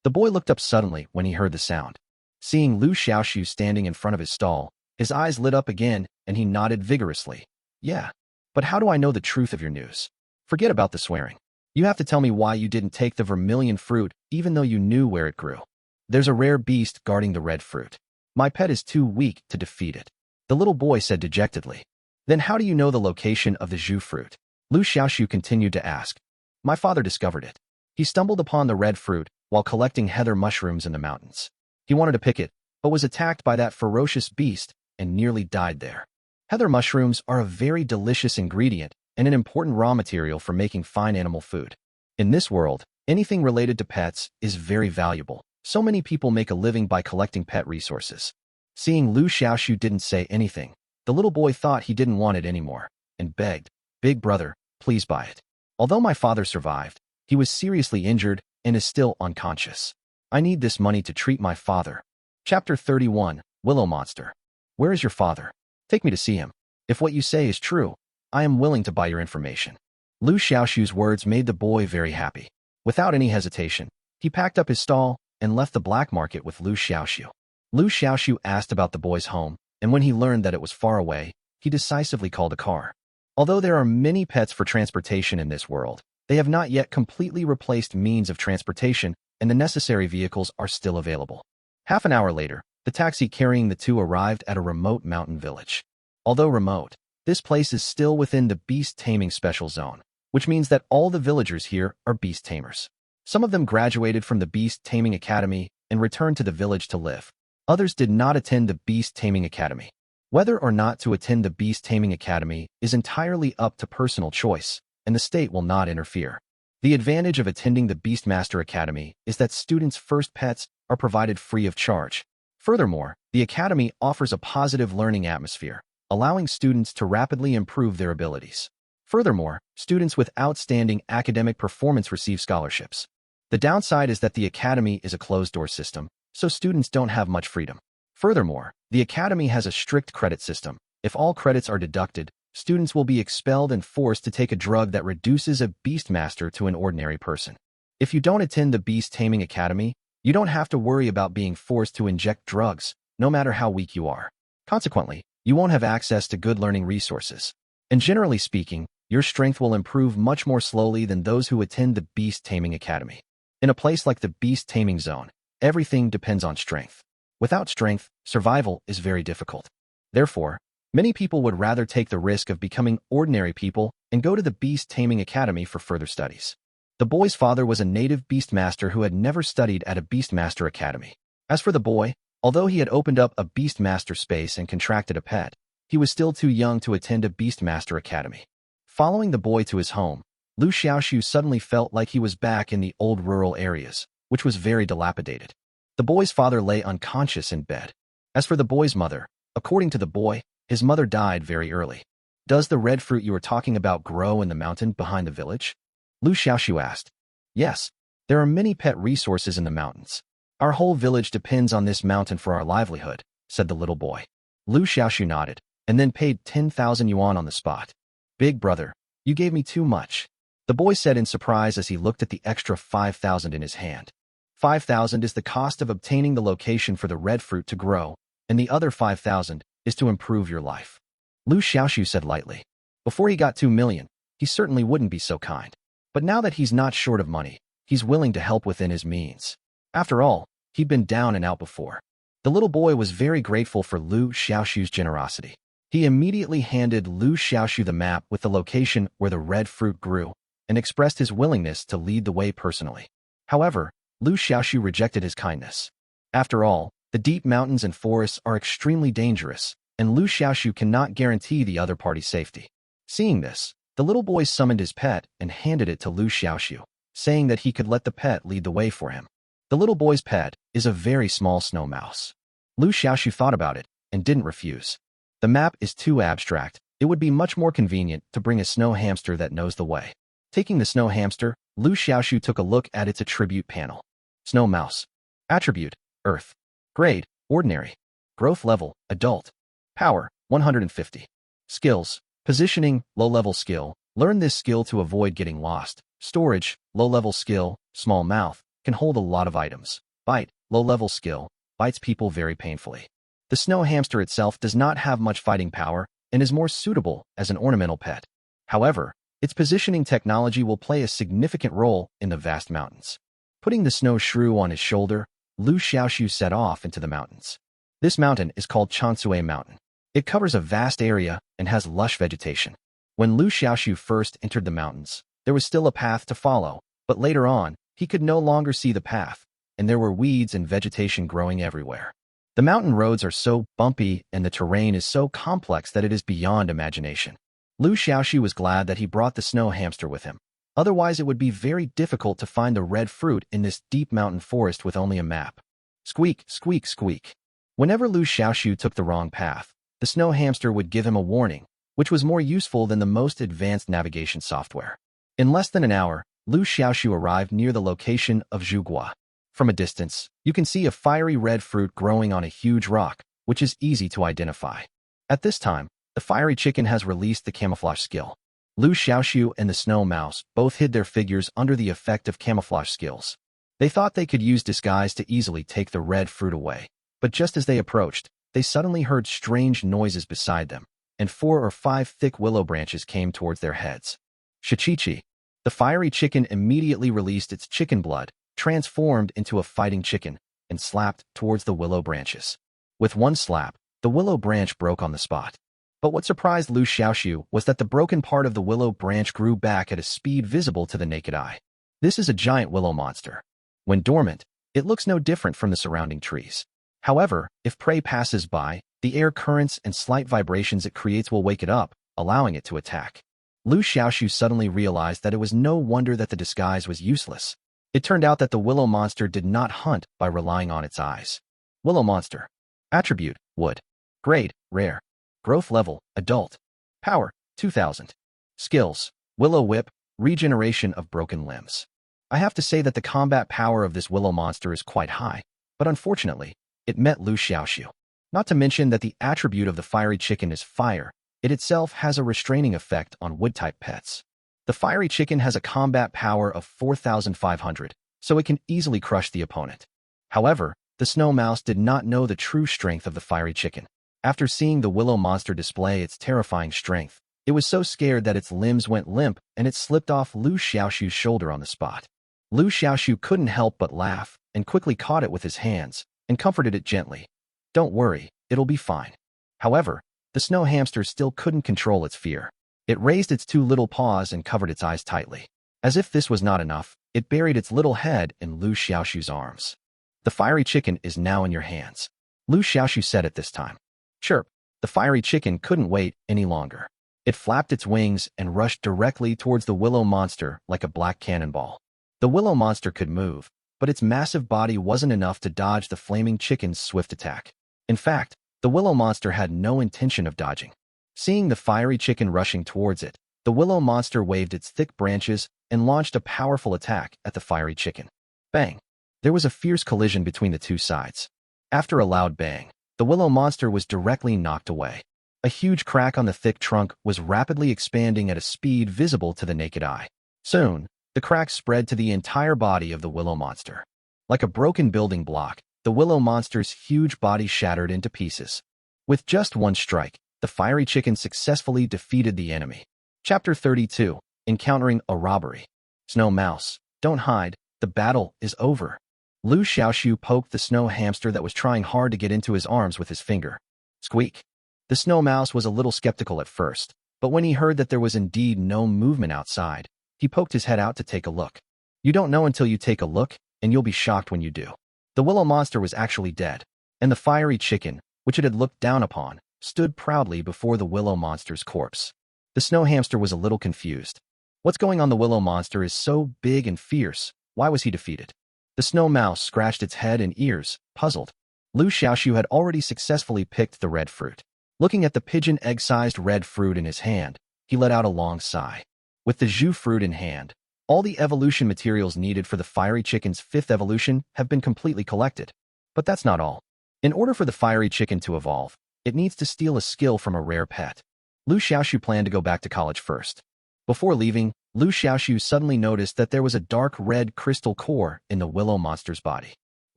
The boy looked up suddenly when he heard the sound. Seeing Liu Xiaoxu standing in front of his stall, his eyes lit up again and he nodded vigorously. Yeah. But how do I know the truth of your news? Forget about the swearing. You have to tell me why you didn't take the vermilion fruit even though you knew where it grew. There's a rare beast guarding the red fruit. My pet is too weak to defeat it. The little boy said dejectedly. Then how do you know the location of the zhu fruit? Liu Xiaoxu continued to ask. My father discovered it. He stumbled upon the red fruit while collecting heather mushrooms in the mountains. He wanted to pick it, but was attacked by that ferocious beast and nearly died there. Heather mushrooms are a very delicious ingredient and an important raw material for making fine animal food. In this world, anything related to pets is very valuable. So many people make a living by collecting pet resources. Seeing Liu Xiaoxu didn't say anything, the little boy thought he didn't want it anymore and begged, Big brother, please buy it. Although my father survived, he was seriously injured and is still unconscious. I need this money to treat my father. Chapter 31, Willow Monster. Where is your father? Take me to see him. If what you say is true, I am willing to buy your information. Liu Xiaoxu's words made the boy very happy. Without any hesitation, he packed up his stall and left the black market with Liu Xiaoxu. Liu Xiaoxu asked about the boy's home, and when he learned that it was far away, he decisively called a car. Although there are many pets for transportation in this world, they have not yet completely replaced means of transportation, and the necessary vehicles are still available. Half an hour later, the taxi carrying the two arrived at a remote mountain village. Although remote, this place is still within the beast taming special zone, which means that all the villagers here are beast tamers. Some of them graduated from the Beast Taming Academy and returned to the village to live. Others did not attend the Beast Taming Academy. Whether or not to attend the Beast Taming Academy is entirely up to personal choice, and the state will not interfere. The advantage of attending the Beastmaster Academy is that students' first pets are provided free of charge. Furthermore, the academy offers a positive learning atmosphere, allowing students to rapidly improve their abilities. Furthermore, students with outstanding academic performance receive scholarships. The downside is that the academy is a closed-door system, so students don't have much freedom. Furthermore, the academy has a strict credit system. If all credits are deducted, students will be expelled and forced to take a drug that reduces a Beastmaster to an ordinary person. If you don't attend the Beast Taming Academy, you don't have to worry about being forced to inject drugs, no matter how weak you are. Consequently, you won't have access to good learning resources. And generally speaking, your strength will improve much more slowly than those who attend the Beast Taming Academy. In a place like the Beast Taming Zone, everything depends on strength. Without strength, survival is very difficult. Therefore, many people would rather take the risk of becoming ordinary people and go to the Beast Taming Academy for further studies. The boy's father was a native Beastmaster who had never studied at a Beastmaster Academy. As for the boy, although he had opened up a Beastmaster space and contracted a pet, he was still too young to attend a Beastmaster Academy. Following the boy to his home, Liu Xiaoxu suddenly felt like he was back in the old rural areas, which was very dilapidated. The boy's father lay unconscious in bed. As for the boy's mother, according to the boy, his mother died very early. Does the red fruit you are talking about grow in the mountain behind the village? Liu Xiaoxu asked. Yes, there are many pet resources in the mountains. Our whole village depends on this mountain for our livelihood, said the little boy. Liu Xiaoxu nodded, and then paid 10,000 yuan on the spot. Big brother, you gave me too much. The boy said in surprise as he looked at the extra 5,000 in his hand. 5,000 is the cost of obtaining the location for the red fruit to grow, and the other 5,000 is to improve your life. Liu Xiaoxu said lightly. Before he got 2 million, he certainly wouldn't be so kind. But now that he's not short of money, he's willing to help within his means. After all, he'd been down and out before. The little boy was very grateful for Liu Xiaoxu's generosity. He immediately handed Liu Xiaoxu the map with the location where the red fruit grew and expressed his willingness to lead the way personally. However, Liu Xiaoxu rejected his kindness. After all, the deep mountains and forests are extremely dangerous, and Liu Xiaoxu cannot guarantee the other party's safety. Seeing this, the little boy summoned his pet and handed it to Liu Xiaoxu, saying that he could let the pet lead the way for him. The little boy's pet is a very small snow mouse. Liu Xiaoxu thought about it and didn't refuse. The map is too abstract. It would be much more convenient to bring a snow hamster that knows the way. Taking the snow hamster, Liu Xiaoxu took a look at its attribute panel. Snow mouse. Attribute, Earth. Grade, Ordinary. Growth level, Adult. Power, 150. Skills, Positioning, low-level skill. Learn this skill to avoid getting lost. Storage, low-level skill, small mouth, can hold a lot of items. Bite, low-level skill, bites people very painfully. The snow hamster itself does not have much fighting power and is more suitable as an ornamental pet. However, its positioning technology will play a significant role in the vast mountains. Putting the snow shrew on his shoulder, Liu Xiaoxu set off into the mountains. This mountain is called Chansue Mountain. It covers a vast area and has lush vegetation. When Liu Xiaoxu first entered the mountains, there was still a path to follow, but later on, he could no longer see the path, and there were weeds and vegetation growing everywhere. The mountain roads are so bumpy and the terrain is so complex that it is beyond imagination. Liu Xiaoxu was glad that he brought the snow hamster with him. Otherwise, it would be very difficult to find the red fruit in this deep mountain forest with only a map. Squeak, squeak, squeak. Whenever Liu Xiaoxu took the wrong path, the snow hamster would give him a warning, which was more useful than the most advanced navigation software. In less than an hour, Liu Xiaoxu arrived near the location of Zhugua. From a distance, you can see a fiery red fruit growing on a huge rock, which is easy to identify. At this time, the fiery chicken has released the camouflage skill. Liu Xiaoxu and the snow mouse both hid their figures under the effect of camouflage skills. They thought they could use disguise to easily take the red fruit away, but just as they approached, they suddenly heard strange noises beside them, and 4 or 5 thick willow branches came towards their heads. Shichichi. The fiery chicken immediately released its chicken blood, transformed into a fighting chicken, and slapped towards the willow branches. With one slap, the willow branch broke on the spot. But what surprised Liu Xiaoxu was that the broken part of the willow branch grew back at a speed visible to the naked eye. This is a giant willow monster. When dormant, it looks no different from the surrounding trees. However, if prey passes by, the air currents and slight vibrations it creates will wake it up, allowing it to attack. Liu Xiaoxu suddenly realized that it was no wonder that the disguise was useless. It turned out that the willow monster did not hunt by relying on its eyes. Willow monster. Attribute, wood. Grade, rare. Growth level, adult. Power, 2000. Skills, willow whip, regeneration of broken limbs. I have to say that the combat power of this willow monster is quite high, but unfortunately, it met Liu Xiaoxu. Not to mention that the attribute of the fiery chicken is fire. It itself has a restraining effect on wood-type pets. The fiery chicken has a combat power of 4,500, so it can easily crush the opponent. However, the snow mouse did not know the true strength of the fiery chicken. After seeing the willow monster display its terrifying strength, it was so scared that its limbs went limp and it slipped off Liu Xiaoxu's shoulder on the spot. Liu Xiaoxu couldn't help but laugh and quickly caught it with his hands and comforted it gently. Don't worry, it'll be fine. However, the snow hamster still couldn't control its fear. It raised its 2 little paws and covered its eyes tightly. As if this was not enough, it buried its little head in Liu Xiaoxu's arms. The fiery chicken is now in your hands, Liu Xiaoxu said at this time. Chirp. The fiery chicken couldn't wait any longer. It flapped its wings and rushed directly towards the willow monster like a black cannonball. The willow monster could move, but its massive body wasn't enough to dodge the flaming chicken's swift attack. In fact, the willow monster had no intention of dodging. Seeing the fiery chicken rushing towards it, the willow monster waved its thick branches and launched a powerful attack at the fiery chicken. Bang! There was a fierce collision between the two sides. After a loud bang, the willow monster was directly knocked away. A huge crack on the thick trunk was rapidly expanding at a speed visible to the naked eye. Soon, the crack spread to the entire body of the willow monster. Like a broken building block, the willow monster's huge body shattered into pieces. With just one strike, the fiery chicken successfully defeated the enemy. Chapter 32. Encountering a robbery. Snow mouse, don't hide, the battle is over. Liu Xiaoxu poked the snow hamster that was trying hard to get into his arms with his finger. Squeak. The snow mouse was a little skeptical at first, but when he heard that there was indeed no movement outside, he poked his head out to take a look. You don't know until you take a look, and you'll be shocked when you do. The willow monster was actually dead, and the fiery chicken, which it had looked down upon, stood proudly before the willow monster's corpse. The snow hamster was a little confused. What's going on? The willow monster is so big and fierce. Why was he defeated? The snow mouse scratched its head and ears, puzzled. Liu Xiaoxu had already successfully picked the red fruit. Looking at the pigeon egg-sized red fruit in his hand, he let out a long sigh. With the Zhu fruit in hand, all the evolution materials needed for the fiery chicken's 5th evolution have been completely collected. But that's not all. In order for the fiery chicken to evolve, it needs to steal a skill from a rare pet. Liu Xiaoxu planned to go back to college first. Before leaving, Liu Xiaoxu suddenly noticed that there was a dark red crystal core in the willow monster's body.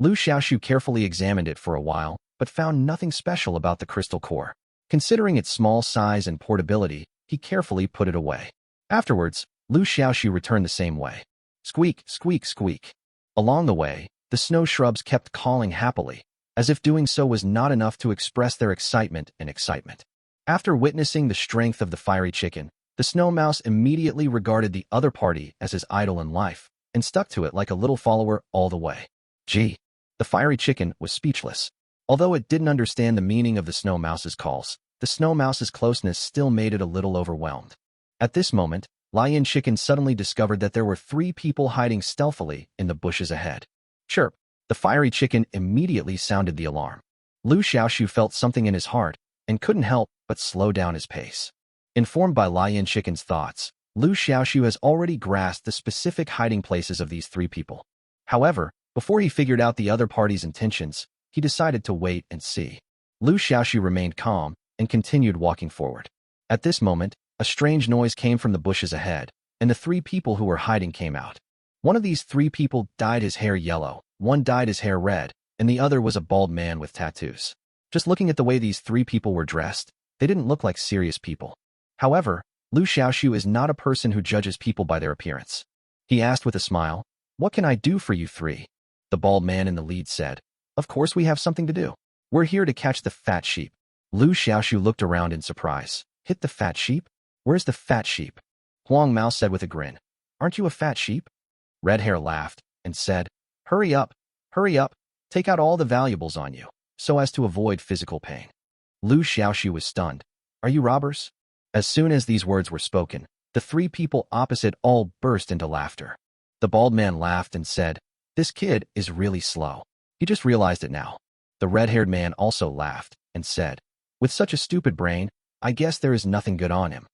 Liu Xiaoxu carefully examined it for a while, but found nothing special about the crystal core. Considering its small size and portability, he carefully put it away. Afterwards, Liu Xiaoxu returned the same way. Squeak, squeak, squeak. Along the way, the snow shrubs kept calling happily, as if doing so was not enough to express their excitement and excitement. After witnessing the strength of the fiery chicken, the snow mouse immediately regarded the other party as his idol in life and stuck to it like a little follower all the way. Gee, the fiery chicken was speechless. Although it didn't understand the meaning of the snow mouse's calls, the snow mouse's closeness still made it a little overwhelmed. At this moment, Lion Chicken suddenly discovered that there were 3 people hiding stealthily in the bushes ahead. Chirp! The fiery chicken immediately sounded the alarm. Liu Xiaoxu felt something in his heart and couldn't help but slow down his pace. Informed by Lion Chicken's thoughts, Liu Xiaoxu has already grasped the specific hiding places of these 3 people. However, before he figured out the other party's intentions, he decided to wait and see. Liu Xiaoxu remained calm and continued walking forward. At this moment, a strange noise came from the bushes ahead, and the 3 people who were hiding came out. One of these 3 people dyed his hair yellow, one dyed his hair red, and the other was a bald man with tattoos. Just looking at the way these 3 people were dressed, they didn't look like serious people. However, Liu Xiaoxu is not a person who judges people by their appearance. He asked with a smile, "What can I do for you 3?" The bald man in the lead said, "Of course we have something to do. We're here to catch the fat sheep." Liu Xiaoxu looked around in surprise. "Hit the fat sheep? Where's the fat sheep?" Huang Mao said with a grin, "Aren't you a fat sheep?" Red Hair laughed and said, hurry up, take out all the valuables on you, so as to avoid physical pain." Liu Xiaoxu was stunned. "Are you robbers?" As soon as these words were spoken, the 3 people opposite all burst into laughter. The bald man laughed and said, "This kid is really slow. He just realized it now." The red-haired man also laughed and said, "With such a stupid brain, I guess there is nothing good on him."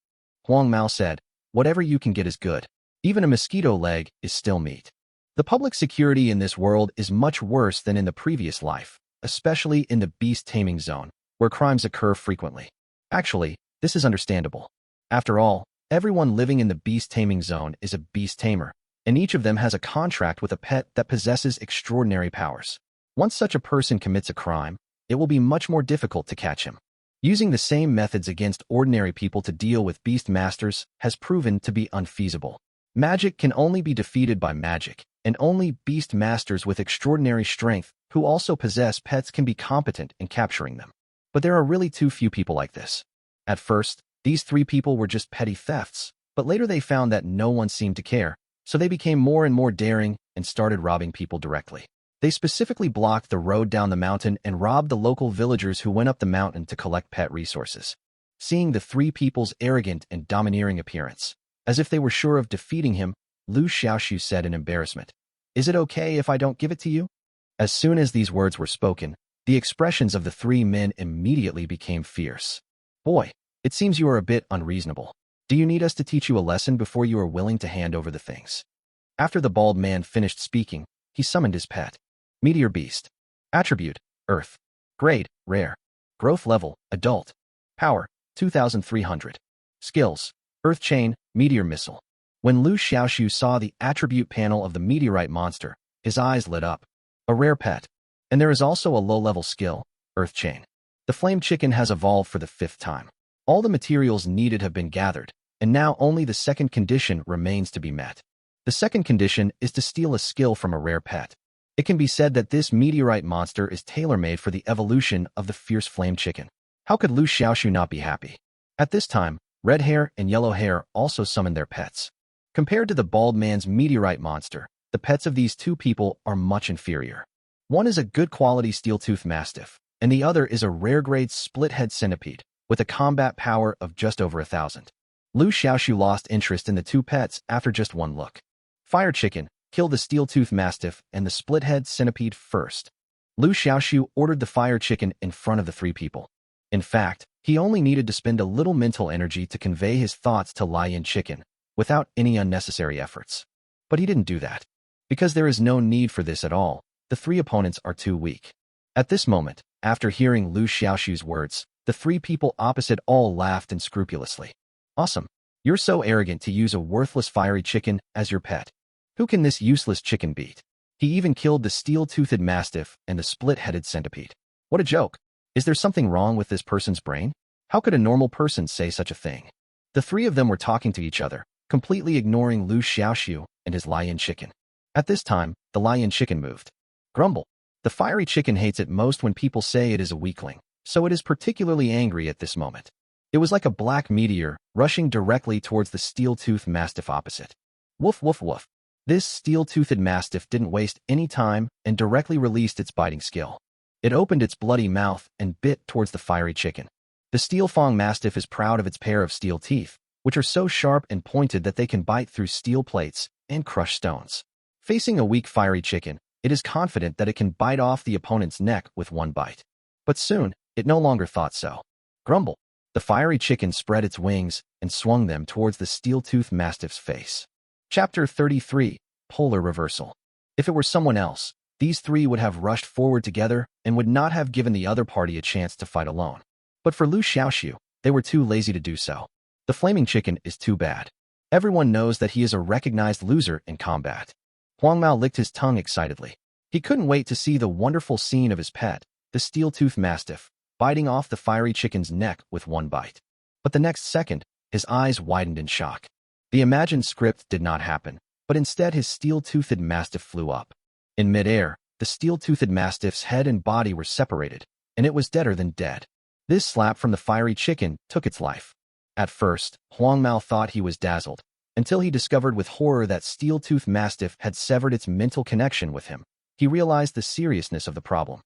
Huang Mao said, "Whatever you can get is good. Even a mosquito leg is still meat." The public security in this world is much worse than in the previous life, especially in the beast taming zone, where crimes occur frequently. Actually, this is understandable. After all, everyone living in the beast taming zone is a beast tamer, and each of them has a contract with a pet that possesses extraordinary powers. Once such a person commits a crime, it will be much more difficult to catch him. Using the same methods against ordinary people to deal with beast masters has proven to be unfeasible. Magic can only be defeated by magic, and only beast masters with extraordinary strength who also possess pets can be competent in capturing them. But there are really too few people like this. At first, these 3 people were just petty thefts, but later they found that no one seemed to care, so they became more and more daring and started robbing people directly. They specifically blocked the road down the mountain and robbed the local villagers who went up the mountain to collect pet resources. Seeing the 3 people's arrogant and domineering appearance, as if they were sure of defeating him, Liu Xiaoxu said in embarrassment, "Is it okay if I don't give it to you?" As soon as these words were spoken, the expressions of the 3 men immediately became fierce. "Boy, it seems you are a bit unreasonable. Do you need us to teach you a lesson before you are willing to hand over the things?" After the bald man finished speaking, he summoned his pet. Meteor Beast. Attribute, Earth. Grade, Rare. Growth level, Adult. Power, 2300. Skills, Earth Chain, Meteor Missile. When Liu Xiaoxu saw the attribute panel of the meteorite monster, his eyes lit up. A rare pet. And there is also a low-level skill, Earth Chain. The Flame Chicken has evolved for the 5th time. All the materials needed have been gathered, and now only the second condition remains to be met. The second condition is to steal a skill from a rare pet. It can be said that this meteorite monster is tailor-made for the evolution of the fierce flame chicken. How could Liu Xiaoxu not be happy? At this time, Red Hair and Yellow Hair also summoned their pets. Compared to the bald man's meteorite monster, the pets of these 2 people are much inferior. One is a good quality steel-tooth mastiff, and the other is a rare-grade split-head centipede, with a combat power of just over 1,000. Liu Xiaoxu lost interest in the 2 pets after just one look. Fire Chicken, kill the steel-tooth mastiff and the split-head centipede first. Liu Xiaoxu ordered the fire chicken in front of the 3 people. In fact, he only needed to spend a little mental energy to convey his thoughts to Lion Chicken, without any unnecessary efforts. But he didn't do that. Because there is no need for this at all, the 3 opponents are too weak. At this moment, after hearing Liu Xiaoxu's words, The three people opposite all laughed unscrupulously. Awesome. You're so arrogant to use a worthless fiery chicken as your pet. Who can this useless chicken beat? He even killed the steel-toothed mastiff and the split-headed centipede. What a joke. Is there something wrong with this person's brain? How could a normal person say such a thing? The three of them were talking to each other, completely ignoring Liu Xiaoxu and his lion chicken. At this time, the lion chicken moved. Grumble. The fiery chicken hates it most when people say it is a weakling, so it is particularly angry at this moment. It was like a black meteor rushing directly towards the steel-toothed mastiff opposite. Woof woof woof. This steel-toothed mastiff didn't waste any time and directly released its biting skill. It opened its bloody mouth and bit towards the fiery chicken. The steel-fang mastiff is proud of its pair of steel teeth, which are so sharp and pointed that they can bite through steel plates and crush stones. Facing a weak fiery chicken, it is confident that it can bite off the opponent's neck with one bite. But soon, it no longer thought so. Grumble. The fiery chicken spread its wings and swung them towards the steel-toothed mastiff's face. Chapter 33, Polar Reversal. If it were someone else, these three would have rushed forward together and would not have given the other party a chance to fight alone. But for Liu Xiaoxu, they were too lazy to do so. The flaming chicken is too bad. Everyone knows that he is a recognized loser in combat. Huang Mao licked his tongue excitedly. He couldn't wait to see the wonderful scene of his pet, the steel-toothed mastiff, biting off the fiery chicken's neck with one bite. But the next second, his eyes widened in shock. The imagined script did not happen, but instead his steel-toothed mastiff flew up. In midair, the steel-toothed mastiff's head and body were separated, and it was deader than dead. This slap from the fiery chicken took its life. At first, Huang Mao thought he was dazzled, until he discovered with horror that steel-toothed mastiff had severed its mental connection with him. He realized the seriousness of the problem.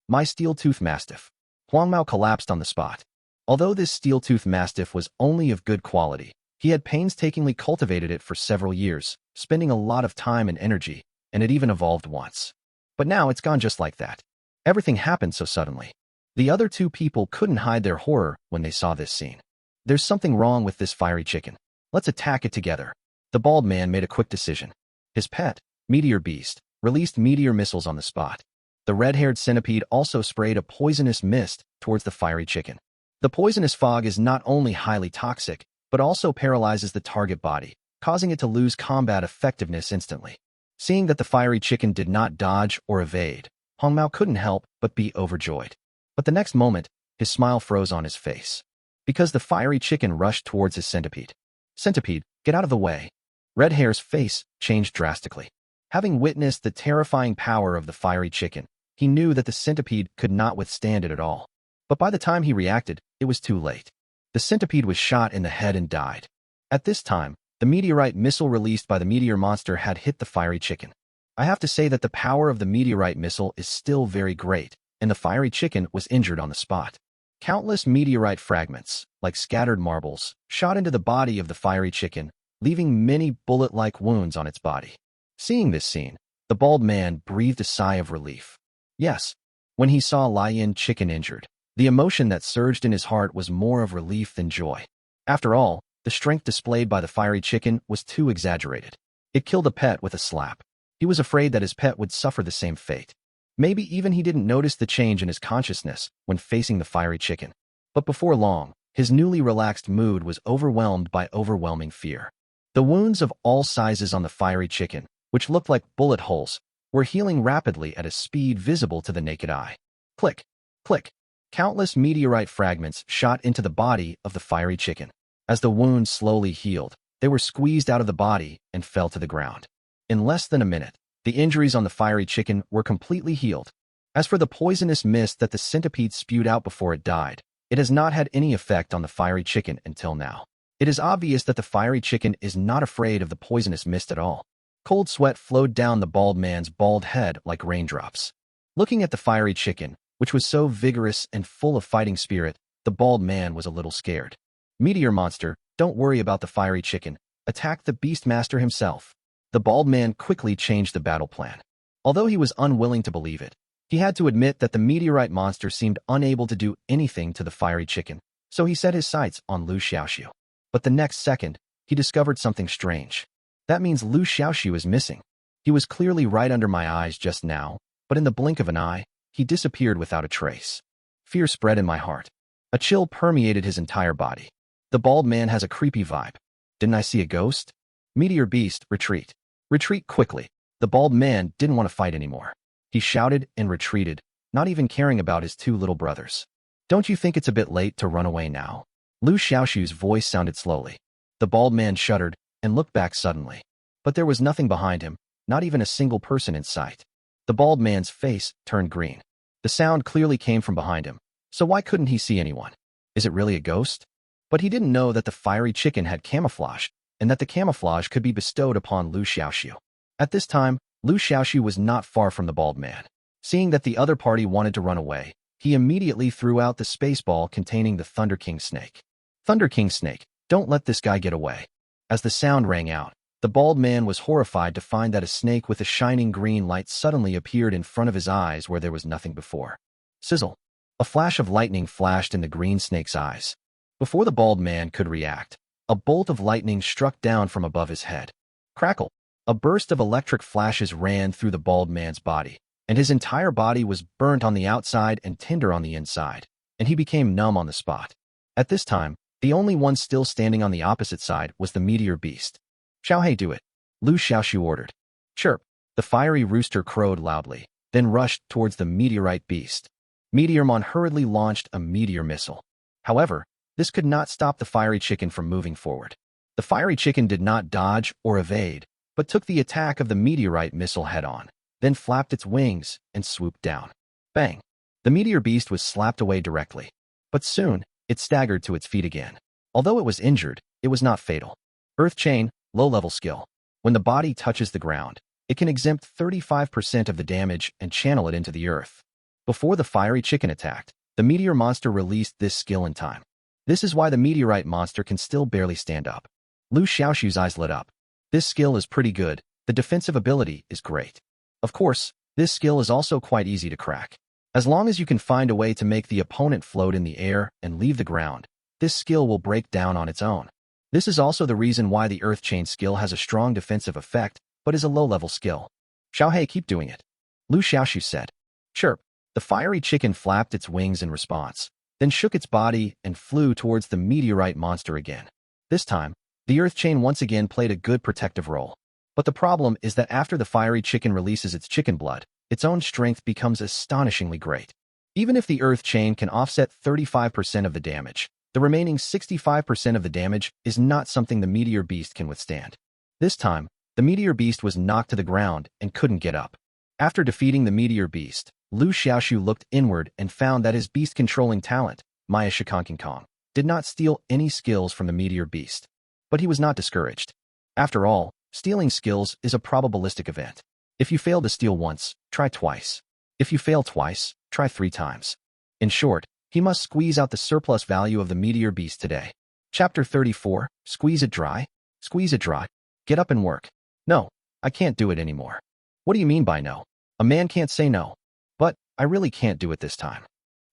My steel-toothed mastiff. Huang Mao collapsed on the spot. Although this steel-toothed mastiff was only of good quality, he had painstakingly cultivated it for several years, spending a lot of time and energy, and it even evolved once. But now it's gone just like that. Everything happened so suddenly. The other two people couldn't hide their horror when they saw this scene. There's something wrong with this fiery chicken. Let's attack it together. The bald man made a quick decision. His pet, Meteor Beast, released meteor missiles on the spot. The red-haired centipede also sprayed a poisonous mist towards the fiery chicken. The poisonous fog is not only highly toxic, but also paralyzes the target body, causing it to lose combat effectiveness instantly. Seeing that the fiery chicken did not dodge or evade, Hong Mao couldn't help but be overjoyed. But the next moment, his smile froze on his face. Because the fiery chicken rushed towards his centipede. Centipede, get out of the way. Red Hair's face changed drastically. Having witnessed the terrifying power of the fiery chicken, he knew that the centipede could not withstand it at all. But by the time he reacted, it was too late. The centipede was shot in the head and died. At this time, the meteorite missile released by the meteor monster had hit the fiery chicken. I have to say that the power of the meteorite missile is still very great, and the fiery chicken was injured on the spot. Countless meteorite fragments, like scattered marbles, shot into the body of the fiery chicken, leaving many bullet-like wounds on its body. Seeing this scene, the bald man breathed a sigh of relief. Yes, when he saw lion chicken injured, the emotion that surged in his heart was more of relief than joy. After all, the strength displayed by the fiery chicken was too exaggerated. It killed a pet with a slap. He was afraid that his pet would suffer the same fate. Maybe even he didn't notice the change in his consciousness when facing the fiery chicken. But before long, his newly relaxed mood was overwhelmed by overwhelming fear. The wounds of all sizes on the fiery chicken, which looked like bullet holes, were healing rapidly at a speed visible to the naked eye. Click, click. Countless meteorite fragments shot into the body of the fiery chicken. As the wounds slowly healed, they were squeezed out of the body and fell to the ground. In less than a minute, the injuries on the fiery chicken were completely healed. As for the poisonous mist that the centipede spewed out before it died, it has not had any effect on the fiery chicken until now. It is obvious that the fiery chicken is not afraid of the poisonous mist at all. Cold sweat flowed down the bald man's bald head like raindrops. Looking at the fiery chicken, which was so vigorous and full of fighting spirit, the bald man was a little scared. Meteor monster, don't worry about the fiery chicken. Attack the Beastmaster himself. The bald man quickly changed the battle plan. Although he was unwilling to believe it, he had to admit that the meteorite monster seemed unable to do anything to the fiery chicken, so he set his sights on Liu Xiaoxu. But the next second, he discovered something strange. That means Liu Xiaoxu is missing. He was clearly right under my eyes just now, but in the blink of an eye, he disappeared without a trace. Fear spread in my heart. A chill permeated his entire body. The bald man has a creepy vibe. Didn't I see a ghost? Meteor beast, retreat. Retreat quickly. The bald man didn't want to fight anymore. He shouted and retreated, not even caring about his two little brothers. Don't you think it's a bit late to run away now? Liu Xiaoxu's voice sounded slowly. The bald man shuddered and looked back suddenly. But there was nothing behind him, not even a single person in sight. The bald man's face turned green. The sound clearly came from behind him, so why couldn't he see anyone? Is it really a ghost? But he didn't know that the fiery chicken had camouflage, and that the camouflage could be bestowed upon Liu Xiaoxu. At this time, Liu Xiaoxu was not far from the bald man. Seeing that the other party wanted to run away, he immediately threw out the space ball containing the Thunder King snake. Thunder King snake, don't let this guy get away. As the sound rang out, the bald man was horrified to find that a snake with a shining green light suddenly appeared in front of his eyes where there was nothing before. Sizzle. A flash of lightning flashed in the green snake's eyes. Before the bald man could react, a bolt of lightning struck down from above his head. Crackle. A burst of electric flashes ran through the bald man's body, and his entire body was burnt on the outside and tender on the inside, and he became numb on the spot. At this time, the only one still standing on the opposite side was the meteor beast. Xiaohei, do it. Liu Xiaoxu ordered. Chirp. The fiery rooster crowed loudly, then rushed towards the meteorite beast. Meteormon hurriedly launched a meteor missile. However, this could not stop the fiery chicken from moving forward. The fiery chicken did not dodge or evade, but took the attack of the meteorite missile head-on, then flapped its wings and swooped down. Bang! The meteor beast was slapped away directly. But soon, it staggered to its feet again. Although it was injured, it was not fatal. Earth Chain, low-level skill. When the body touches the ground, it can exempt 35% of the damage and channel it into the earth. Before the fiery chicken attacked, the meteor monster released this skill in time. This is why the meteorite monster can still barely stand up. Liu Xiaoxu's eyes lit up. This skill is pretty good. The defensive ability is great. Of course, this skill is also quite easy to crack. As long as you can find a way to make the opponent float in the air and leave the ground, this skill will break down on its own. This is also the reason why the Earth Chain skill has a strong defensive effect, but is a low-level skill. Xiaohei, keep doing it. Liu Xiaoxu said. Chirp. The fiery chicken flapped its wings in response, then shook its body and flew towards the meteorite monster again. This time, the Earth Chain once again played a good protective role. But the problem is that after the fiery chicken releases its chicken blood, its own strength becomes astonishingly great. Even if the Earth Chain can offset 35% of the damage, the remaining 65% of the damage is not something the meteor beast can withstand. This time, the meteor beast was knocked to the ground and couldn't get up. After defeating the meteor beast, Liu Xiaoxu looked inward and found that his beast-controlling talent, Maya Shikankong Kong, did not steal any skills from the meteor beast. But he was not discouraged. After all, stealing skills is a probabilistic event. If you fail to steal once, try twice. If you fail twice, try 3 times. In short, he must squeeze out the surplus value of the meteor beast today. Chapter 34, Squeeze it dry? Squeeze it dry. Get up and work. No, I can't do it anymore. What do you mean by no? A man can't say no. But, I really can't do it this time.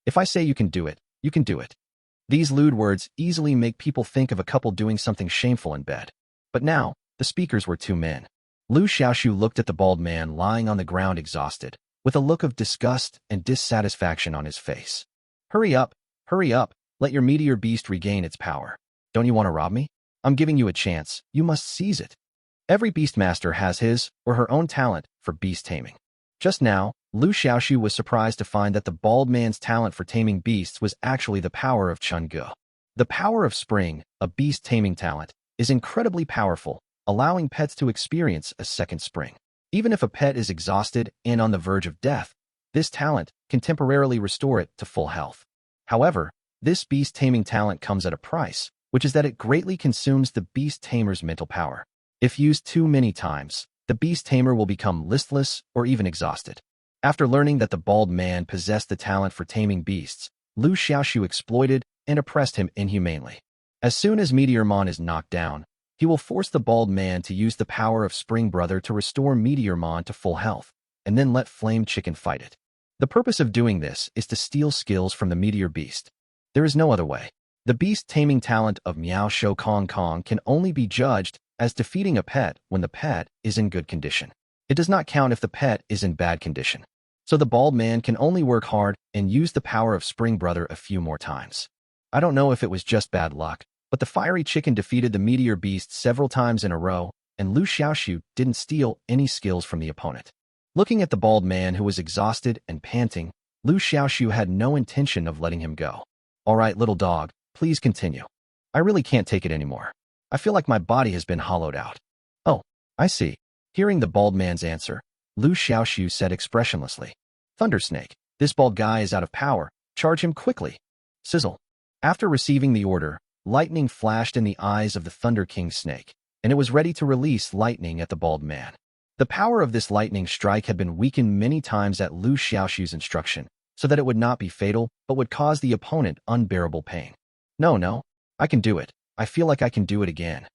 If I say you can do it, you can do it. These lewd words easily make people think of a couple doing something shameful in bed. But now, the speakers were 2 men. Liu Xiaoxu looked at the bald man lying on the ground exhausted, with a look of disgust and dissatisfaction on his face. Hurry up, let your meteor beast regain its power. Don't you want to rob me? I'm giving you a chance, you must seize it. Every beastmaster has his or her own talent for beast taming. Just now, Liu Xiaoxu was surprised to find that the bald man's talent for taming beasts was actually the power of Chunge. The power of spring, a beast taming talent, is incredibly powerful, allowing pets to experience a second spring. Even if a pet is exhausted and on the verge of death, this talent can temporarily restore it to full health. However, this beast taming talent comes at a price, which is that it greatly consumes the beast tamer's mental power. If used too many times, the beast tamer will become listless or even exhausted. After learning that the bald man possessed the talent for taming beasts, Liu Xiaoxu exploited and oppressed him inhumanely. As soon as Meteormon is knocked down, he will force the bald man to use the power of Spring Brother to restore Meteormon to full health, and then let Flame Chicken fight it. The purpose of doing this is to steal skills from the meteor beast. There is no other way. The beast taming talent of Miao Shou Kong Kong can only be judged as defeating a pet when the pet is in good condition. It does not count if the pet is in bad condition. So the bald man can only work hard and use the power of Spring Brother a few more times. I don't know if it was just bad luck, but the fiery chicken defeated the meteor beast several times in a row, and Liu Xiaoxu didn't steal any skills from the opponent. Looking at the bald man who was exhausted and panting, Liu Xiaoxu had no intention of letting him go. All right, little dog, please continue. I really can't take it anymore. I feel like my body has been hollowed out. Oh, I see. Hearing the bald man's answer, Liu Xiaoxu said expressionlessly, Thunder Snake, this bald guy is out of power. Charge him quickly. Sizzle. After receiving the order, lightning flashed in the eyes of the Thunder King snake, and it was ready to release lightning at the bald man. The power of this lightning strike had been weakened many times at Liu Xiaoxu's instruction, so that it would not be fatal but would cause the opponent unbearable pain. No, I can do it. I feel like I can do it again.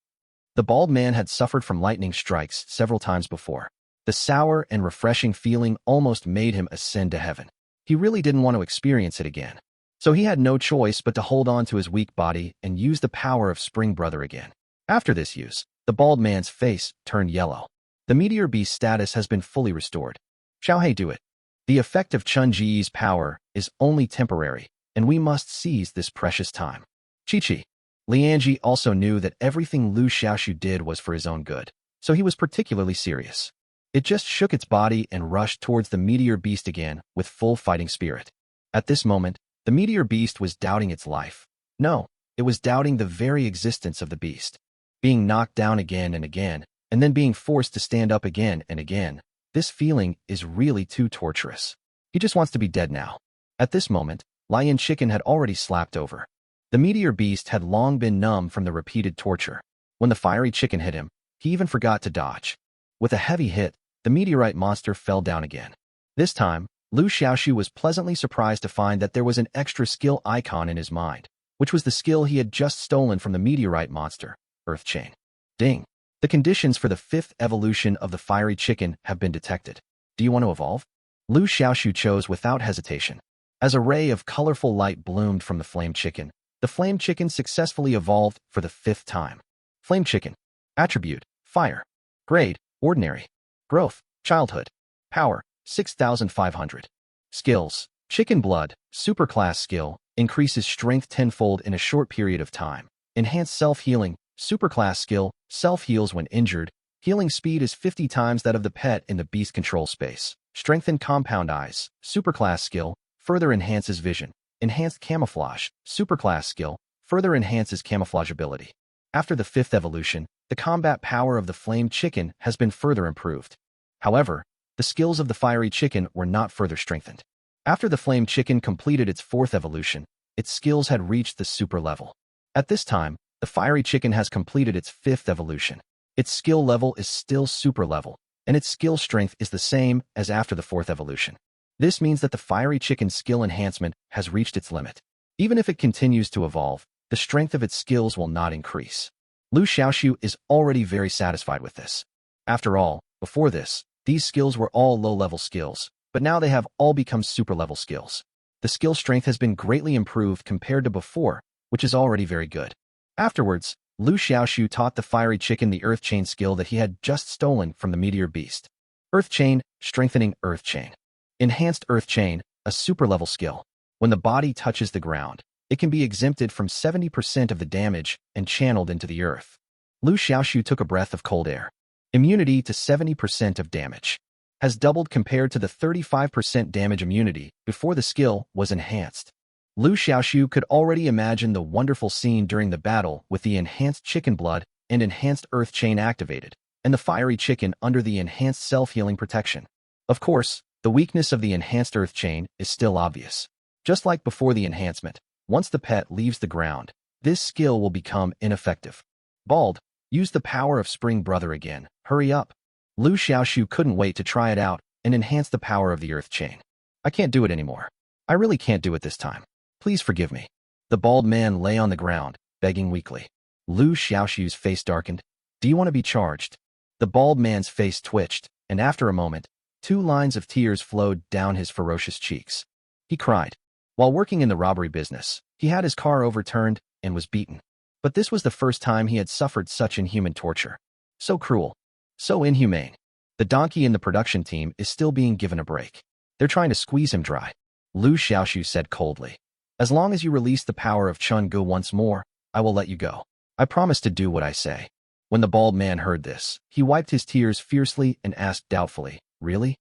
The bald man had suffered from lightning strikes several times before. The sour and refreshing feeling almost made him ascend to heaven. He really didn't want to experience it again. So he had no choice but to hold on to his weak body and use the power of Spring Brother again. After this use, the bald man's face turned yellow. The meteor beast status has been fully restored. Xiaohei, do it. The effect of Chun Ji's power is only temporary, and we must seize this precious time. Chi-Chi. Lianji also knew that everything Liu Xiaoxu did was for his own good, so he was particularly serious. It just shook its body and rushed towards the meteor beast again with full fighting spirit. At this moment, the meteor beast was doubting its life. No, it was doubting the very existence of the beast. Being knocked down again and again, and then being forced to stand up again and again, this feeling is really too torturous. He just wants to be dead now. At this moment, Lion Chicken had already slapped over. The meteor beast had long been numb from the repeated torture. When the fiery chicken hit him, he even forgot to dodge. With a heavy hit, the meteorite monster fell down again. This time, Liu Xiaoxu was pleasantly surprised to find that there was an extra skill icon in his mind, which was the skill he had just stolen from the meteorite monster, Earth Chain. Ding! The conditions for the 5th evolution of the fiery chicken have been detected. Do you want to evolve? Liu Xiaoxu chose without hesitation. As a ray of colorful light bloomed from the flame chicken, the flame chicken successfully evolved for the 5th time. Flame chicken. Attribute: Fire. Grade: Ordinary. Growth: Childhood. Power: 6,500. Skills: Chicken Blood, Superclass skill, increases strength tenfold in a short period of time. Enhanced Self-Healing, Superclass skill, self-heals when injured. Healing speed is 50 times that of the pet in the beast control space. Strengthened Compound Eyes, Superclass skill, further enhances vision. Enhanced Camouflage, Superclass skill, further enhances camouflage ability. After the 5th evolution, the combat power of the flame chicken has been further improved. However, the skills of the fiery chicken were not further strengthened. After the flame chicken completed its 4th evolution, its skills had reached the super level. At this time, the fiery chicken has completed its 5th evolution. Its skill level is still super level, and its skill strength is the same as after the 4th evolution. This means that the fiery chicken's skill enhancement has reached its limit. Even if it continues to evolve, the strength of its skills will not increase. Liu Xiaoxu is already very satisfied with this. After all, before this, these skills were all low-level skills, but now they have all become super-level skills. The skill strength has been greatly improved compared to before, which is already very good. Afterwards, Liu Xiaoxu taught the fiery chicken the Earth Chain skill that he had just stolen from the meteor beast. Earth Chain, Strengthening Earth Chain. Enhanced Earth Chain, a super-level skill. When the body touches the ground, it can be exempted from 70% of the damage and channeled into the earth. Liu Xiaoxu took a breath of cold air. Immunity to 70% of damage. Has doubled compared to the 35% damage immunity before the skill was enhanced. Liu Xiaoxu could already imagine the wonderful scene during the battle with the enhanced chicken blood and enhanced earth chain activated, and the fiery chicken under the enhanced self-healing protection. Of course, the weakness of the enhanced earth chain is still obvious. Just like before the enhancement, once the pet leaves the ground, this skill will become ineffective. Bald, use the power of Spring Brother again. Hurry up. Liu Xiaoxu couldn't wait to try it out and enhance the power of the earth chain. I can't do it anymore. I really can't do it this time. Please forgive me. The bald man lay on the ground, begging weakly. Liu Xiaoxu's face darkened. Do you want to be charged? The bald man's face twitched, and after a moment, 2 lines of tears flowed down his ferocious cheeks. He cried. While working in the robbery business, he had his car overturned and was beaten. But this was the first time he had suffered such inhuman torture. So cruel. So inhumane. The donkey in the production team is still being given a break. They're trying to squeeze him dry. Liu Xiaoxu said coldly. As long as you release the power of Chun-Gu once more, I will let you go. I promise to do what I say. When the bald man heard this, he wiped his tears fiercely and asked doubtfully, Really?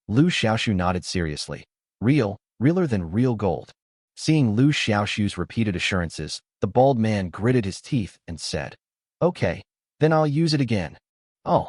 Liu Xiaoxu nodded seriously. Real, realer than real gold. Seeing Liu Xiaoxu's repeated assurances, the bald man gritted his teeth and said, Okay, then I'll use it again. Oh.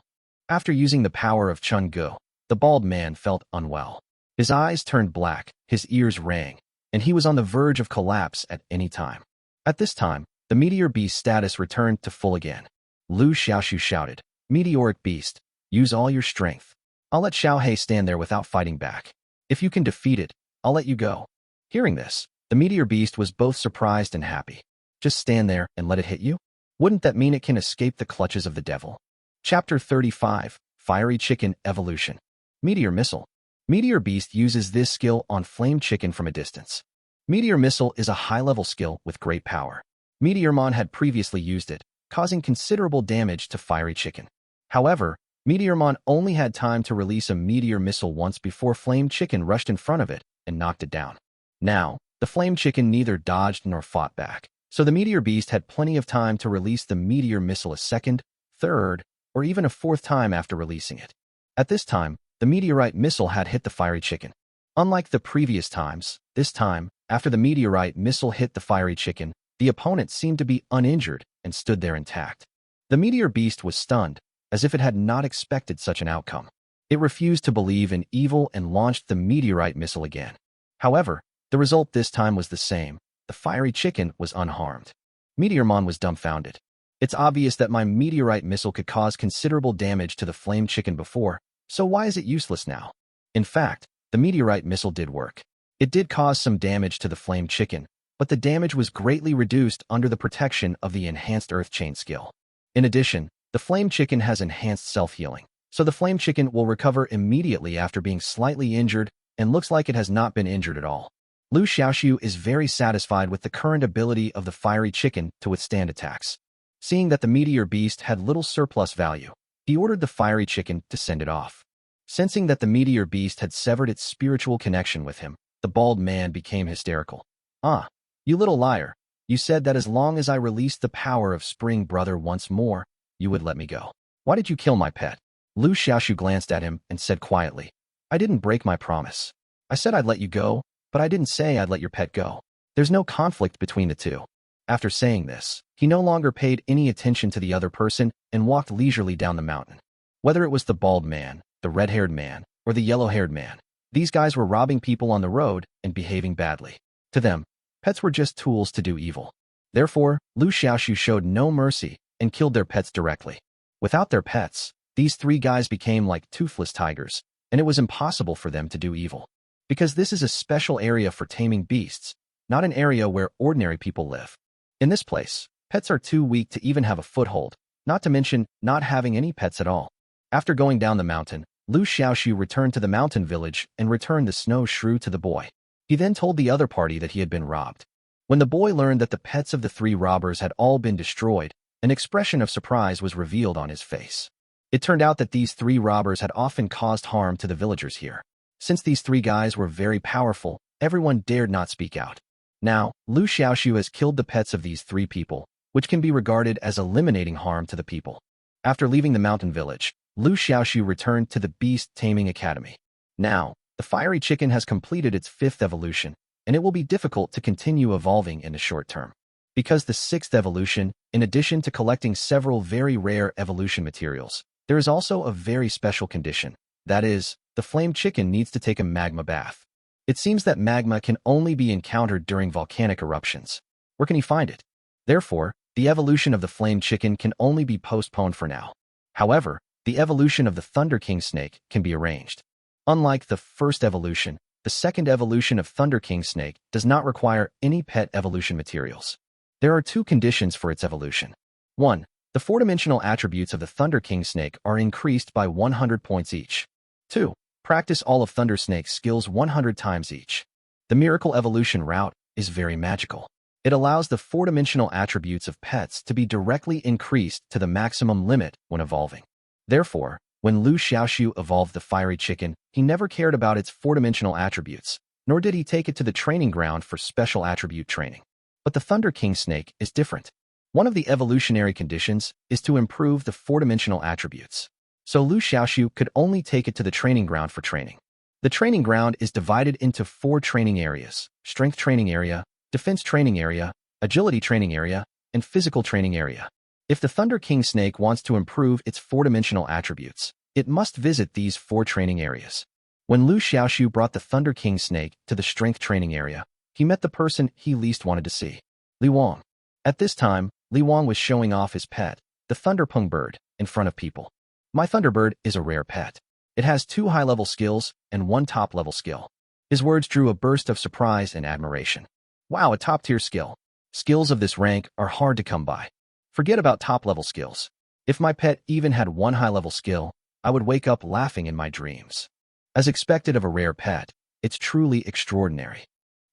After using the power of Chun-Gu, the bald man felt unwell. His eyes turned black, his ears rang, and he was on the verge of collapse at any time. At this time, the meteor beast status returned to full again. Liu Xiaoxu shouted, Meteoric beast, use all your strength. I'll let Xiaohei stand there without fighting back. If you can defeat it, I'll let you go. Hearing this, the meteor beast was both surprised and happy. Just stand there and let it hit you? Wouldn't that mean it can escape the clutches of the devil? Chapter 35, Fiery Chicken Evolution. Meteor Missile. Meteor Beast uses this skill on Flame Chicken from a distance. Meteor Missile is a high-level skill with great power. Meteormon had previously used it, causing considerable damage to Fiery Chicken. However, Meteormon only had time to release a Meteor Missile once before Flame Chicken rushed in front of it and knocked it down. Now, the Flame Chicken neither dodged nor fought back, so the Meteor Beast had plenty of time to release the Meteor Missile a second, third, or even a fourth time after releasing it. At this time, the meteorite missile had hit the Fiery Chicken. Unlike the previous times, this time, after the meteorite missile hit the Fiery Chicken, the opponent seemed to be uninjured and stood there intact. The Meteor Beast was stunned, as if it had not expected such an outcome. It refused to believe in evil and launched the meteorite missile again. However, the result this time was the same. The Fiery Chicken was unharmed. Meteormon was dumbfounded. It's obvious that my meteorite missile could cause considerable damage to the Flame Chicken before, so why is it useless now? In fact, the meteorite missile did work. It did cause some damage to the Flame Chicken, but the damage was greatly reduced under the protection of the enhanced Earth Chain skill. In addition, the Flame Chicken has enhanced self-healing, so the Flame Chicken will recover immediately after being slightly injured and looks like it has not been injured at all. Liu Xiaoxu is very satisfied with the current ability of the Fiery Chicken to withstand attacks. Seeing that the Meteor Beast had little surplus value, he ordered the Fiery Chicken to send it off. Sensing that the Meteor Beast had severed its spiritual connection with him, the bald man became hysterical. Ah, you little liar. You said that as long as I released the power of Spring Brother once more, you would let me go. Why did you kill my pet? Liu Xiaoxu glanced at him and said quietly, I didn't break my promise. I said I'd let you go, but I didn't say I'd let your pet go. There's no conflict between the two. After saying this, he no longer paid any attention to the other person and walked leisurely down the mountain. Whether it was the bald man, the red-haired man, or the yellow-haired man, these guys were robbing people on the road and behaving badly. To them, pets were just tools to do evil. Therefore, Liu Xiaoxu showed no mercy and killed their pets directly. Without their pets, these three guys became like toothless tigers, and it was impossible for them to do evil. Because this is a special area for taming beasts, not an area where ordinary people live. In this place, pets are too weak to even have a foothold, not to mention not having any pets at all. After going down the mountain, Liu Xiaoxu returned to the mountain village and returned the snow shrew to the boy. He then told the other party that he had been robbed. When the boy learned that the pets of the three robbers had all been destroyed, an expression of surprise was revealed on his face. It turned out that these three robbers had often caused harm to the villagers here. Since these three guys were very powerful, everyone dared not speak out. Now, Liu Xiaoxu has killed the pets of these three people, which can be regarded as eliminating harm to the people. After leaving the mountain village, Liu Xiaoxu returned to the Beast Taming Academy. Now, the Fiery Chicken has completed its 5th evolution, and it will be difficult to continue evolving in the short term. Because the 6th evolution, in addition to collecting several very rare evolution materials, there is also a very special condition. That is, the Flame Chicken needs to take a magma bath. It seems that magma can only be encountered during volcanic eruptions. Where can he find it? Therefore, the evolution of the Flame Chicken can only be postponed for now. However, the evolution of the Thunder King Snake can be arranged. Unlike the first evolution, the second evolution of Thunder King Snake does not require any pet evolution materials. There are 2 conditions for its evolution. 1. The 4-dimensional attributes of the Thunder King Snake are increased by 100 points each. 2. Practice all of Thunder Snake's skills 100 times each. The Miracle Evolution route is very magical. It allows the 4-dimensional attributes of pets to be directly increased to the maximum limit when evolving. Therefore, when Liu Xiaoxu evolved the Fiery Chicken, he never cared about its 4-dimensional attributes, nor did he take it to the training ground for special attribute training. But the Thunder King snake is different. One of the evolutionary conditions is to improve the four-dimensional attributes. So Liu Xiaoxu could only take it to the training ground for training. The training ground is divided into 4 training areas: strength training area, defense training area, agility training area, and physical training area. If the Thunder King snake wants to improve its four-dimensional attributes, it must visit these 4 training areas. When Liu Xiaoxu brought the Thunder King snake to the strength training area, he met the person he least wanted to see, Li Wang. At this time, Li Wang was showing off his pet, the Thunderpung bird, in front of people. My Thunderbird is a rare pet. It has 2 high-level skills and 1 top-level skill. His words drew a burst of surprise and admiration. Wow, a top-tier skill. Skills of this rank are hard to come by. Forget about top-level skills. If my pet even had 1 high-level skill, I would wake up laughing in my dreams. As expected of a rare pet, it's truly extraordinary.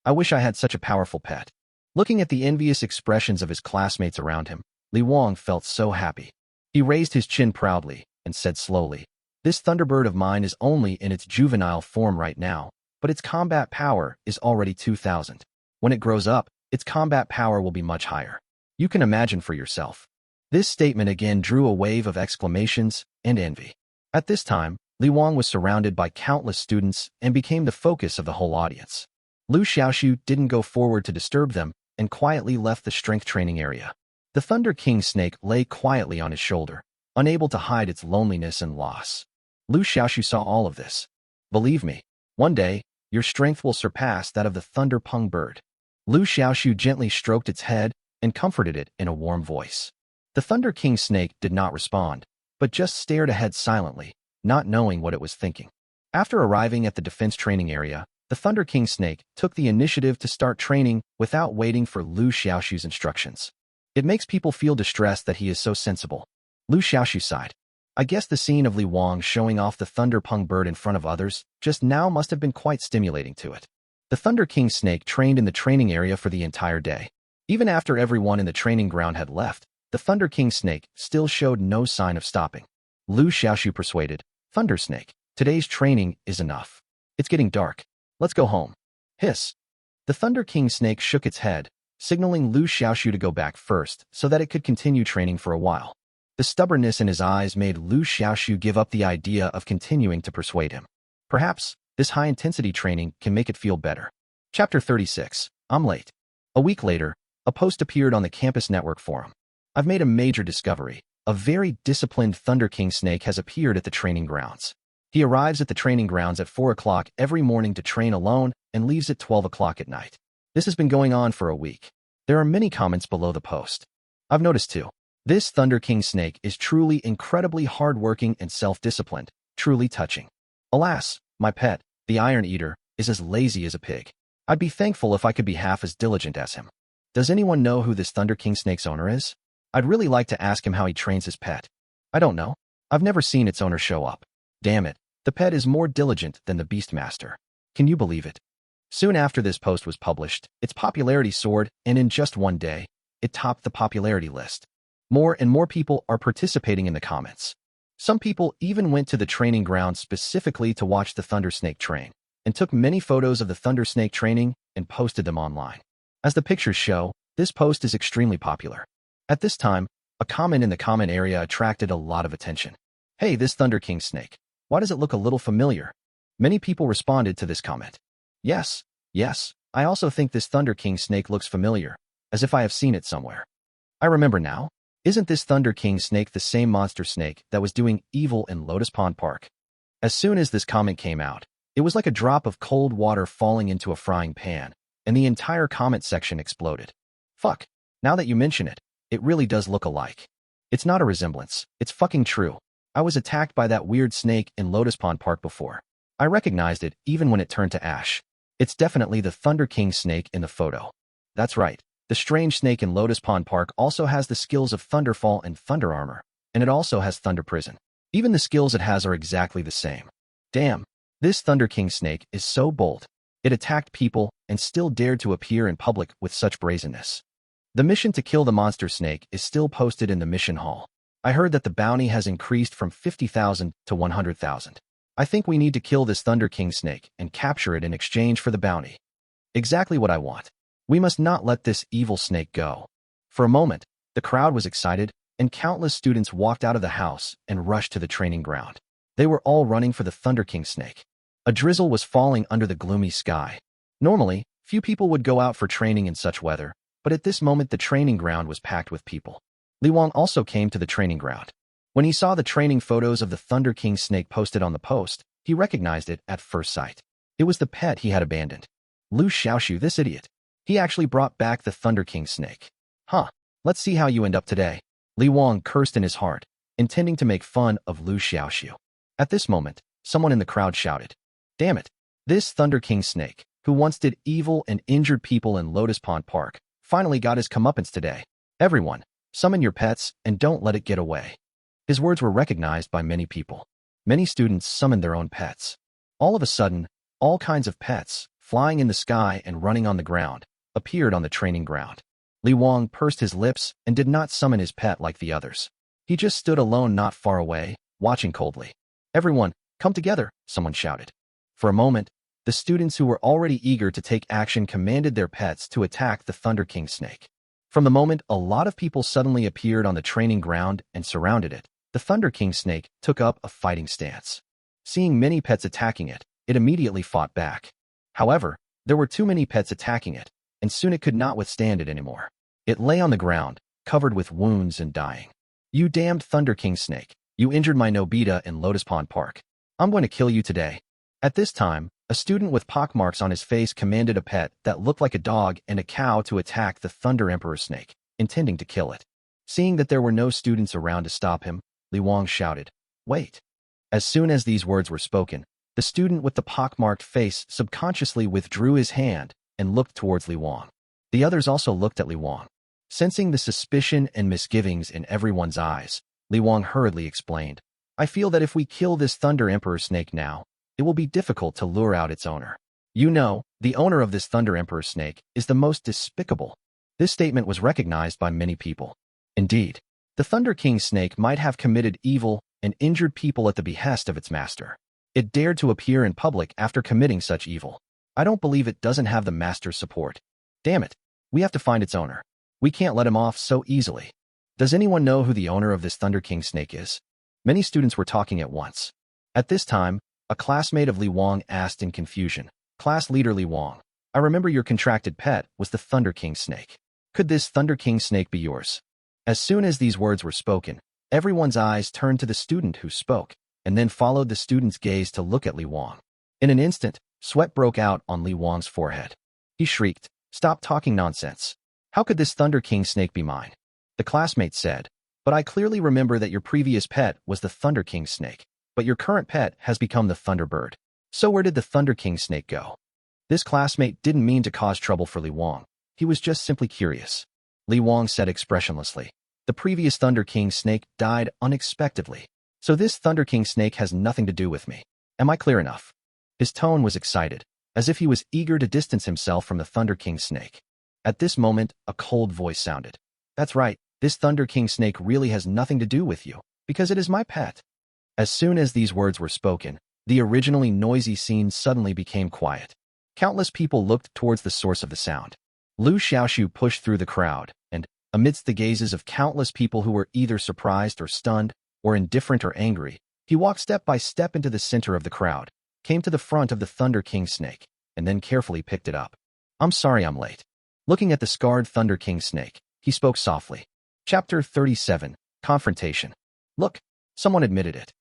I wish I had such a powerful pet. Looking at the envious expressions of his classmates around him, Li Wang felt so happy. He raised his chin proudly and said slowly, "This Thunderbird of mine is only in its juvenile form right now, but its combat power is already 2,000. When it grows up, its combat power will be much higher. You can imagine for yourself." This statement again drew a wave of exclamations and envy. At this time, Li Wang was surrounded by countless students and became the focus of the whole audience. Liu Xiaoxu didn't go forward to disturb them and quietly left the strength training area. The Thunder King snake lay quietly on his shoulder, unable to hide its loneliness and loss. Liu Xiaoxu saw all of this. "Believe me, one day, your strength will surpass that of the Thunderpung bird." Liu Xiaoxu gently stroked its head and comforted it in a warm voice. The Thunder King snake did not respond, but just stared ahead silently, not knowing what it was thinking. After arriving at the defense training area, the Thunder King snake took the initiative to start training without waiting for Liu Xiaoxu's instructions. It makes people feel distressed that he is so sensible. Liu Xiaoxu sighed. I guess the scene of Li Wang showing off the Thunderpung bird in front of others just now must have been quite stimulating to it. The Thunder King snake trained in the training area for the entire day. Even after everyone in the training ground had left, the Thunder King snake still showed no sign of stopping. Liu Xiaoxu persuaded, "Thunder Snake, today's training is enough. It's getting dark. Let's go home." Hiss. The Thunder King snake shook its head, signaling Liu Xiaoxu to go back first so that it could continue training for a while. The stubbornness in his eyes made Liu Xiaoxu give up the idea of continuing to persuade him. Perhaps, this high-intensity training can make it feel better. Chapter 36. I'm late. A week later, a post appeared on the campus network forum. I've made a major discovery. A very disciplined Thunder King snake has appeared at the training grounds. He arrives at the training grounds at 4 o'clock every morning to train alone and leaves at 12 o'clock at night. This has been going on for a week. There are many comments below the post. I've noticed too. This Thunder King snake is truly incredibly hardworking and self-disciplined, truly touching. Alas, my pet, the Iron Eater, is as lazy as a pig. I'd be thankful if I could be half as diligent as him. Does anyone know who this Thunder King snake's owner is? I'd really like to ask him how he trains his pet. I don't know. I've never seen its owner show up. Damn it. The pet is more diligent than the Beastmaster. Can you believe it? Soon after this post was published, its popularity soared, and in just one day, it topped the popularity list. More and more people are participating in the comments. Some people even went to the training ground specifically to watch the Thunder Snake train, and took many photos of the Thunder Snake training and posted them online. As the pictures show, this post is extremely popular. At this time, a comment in the comment area attracted a lot of attention. "Hey, this Thunder King snake. Why does it look a little familiar?" Many people responded to this comment. Yes, I also think this Thunder King snake looks familiar, as if I have seen it somewhere. I remember now. Isn't this Thunder King snake the same monster snake that was doing evil in Lotus Pond Park? As soon as this comment came out, it was like a drop of cold water falling into a frying pan, and the entire comment section exploded. Fuck, now that you mention it, it really does look alike. It's not a resemblance, it's fucking true. I was attacked by that weird snake in Lotus Pond Park before. I recognized it even when it turned to ash. It's definitely the Thunder King snake in the photo. That's right. The strange snake in Lotus Pond Park also has the skills of Thunderfall and Thunder Armor, and it also has Thunder Prison. Even the skills it has are exactly the same. Damn, this Thunder King snake is so bold. It attacked people and still dared to appear in public with such brazenness. The mission to kill the monster snake is still posted in the mission hall. I heard that the bounty has increased from 50,000 to 100,000. I think we need to kill this Thunder King snake and capture it in exchange for the bounty. Exactly what I want. We must not let this evil snake go. For a moment, the crowd was excited, and countless students walked out of the house and rushed to the training ground. They were all running for the Thunder King snake. A drizzle was falling under the gloomy sky. Normally, few people would go out for training in such weather, but at this moment the training ground was packed with people. Liu also came to the training ground. When he saw the training photos of the Thunder King snake posted on the post, he recognized it at first sight. It was the pet he had abandoned. Liu Xiaoxu, this idiot. He actually brought back the Thunder King snake. Huh, let's see how you end up today. Liu cursed in his heart, intending to make fun of Liu Xiaoxu. At this moment, someone in the crowd shouted, "Damn it! This Thunder King snake, who once did evil and injured people in Lotus Pond Park, finally got his comeuppance today. Everyone, summon your pets and don't let it get away." His words were recognized by many people. Many students summoned their own pets. All of a sudden, all kinds of pets, flying in the sky and running on the ground, appeared on the training ground. Liu pursed his lips and did not summon his pet like the others. He just stood alone not far away, watching coldly. "Everyone, come together," someone shouted. For a moment, the students who were already eager to take action commanded their pets to attack the Thunder King snake. From the moment a lot of people suddenly appeared on the training ground and surrounded it, the Thunder King snake took up a fighting stance. Seeing many pets attacking it, it immediately fought back. However, there were too many pets attacking it, and soon it could not withstand it anymore. It lay on the ground, covered with wounds and dying. "You damned Thunder King snake, you injured my Nobita in Lotus Pond Park. I'm going to kill you today." At this time, a student with pockmarks on his face commanded a pet that looked like a dog and a cow to attack the Thunder Emperor snake, intending to kill it. Seeing that there were no students around to stop him, Liu shouted, "Wait." As soon as these words were spoken, the student with the pockmarked face subconsciously withdrew his hand and looked towards Liu. The others also looked at Liu. Sensing the suspicion and misgivings in everyone's eyes, Liu hurriedly explained, "I feel that if we kill this Thunder Emperor snake now, it will be difficult to lure out its owner. You know, the owner of this Thunder Emperor snake is the most despicable." This statement was recognized by many people. Indeed, the Thunder King snake might have committed evil and injured people at the behest of its master. It dared to appear in public after committing such evil. I don't believe it doesn't have the master's support. Damn it, we have to find its owner. We can't let him off so easily. Does anyone know who the owner of this Thunder King snake is? Many students were talking at once. At this time, a classmate of Liu asked in confusion, "Class leader Liu, I remember your contracted pet was the Thunder King snake. Could this Thunder King snake be yours?" As soon as these words were spoken, everyone's eyes turned to the student who spoke, and then followed the student's gaze to look at Liu. In an instant, sweat broke out on Liu's forehead. He shrieked, "Stop talking nonsense. How could this Thunder King snake be mine?" The classmate said, "But I clearly remember that your previous pet was the Thunder King snake, but your current pet has become the Thunderbird. So where did the Thunder King snake go?" This classmate didn't mean to cause trouble for Liu. He was just simply curious. Liu said expressionlessly, "The previous Thunder King snake died unexpectedly, so this Thunder King snake has nothing to do with me. Am I clear enough?" His tone was excited, as if he was eager to distance himself from the Thunder King snake. At this moment, a cold voice sounded. "That's right, this Thunder King snake really has nothing to do with you, because it is my pet." As soon as these words were spoken, the originally noisy scene suddenly became quiet. Countless people looked towards the source of the sound. Liu Xiaoxu pushed through the crowd, and, amidst the gazes of countless people who were either surprised or stunned, or indifferent or angry, he walked step by step into the center of the crowd, came to the front of the Thunder King snake, and then carefully picked it up. "I'm sorry I'm late." Looking at the scarred Thunder King snake, he spoke softly. Chapter 37, Confrontation. "Look, someone admitted it.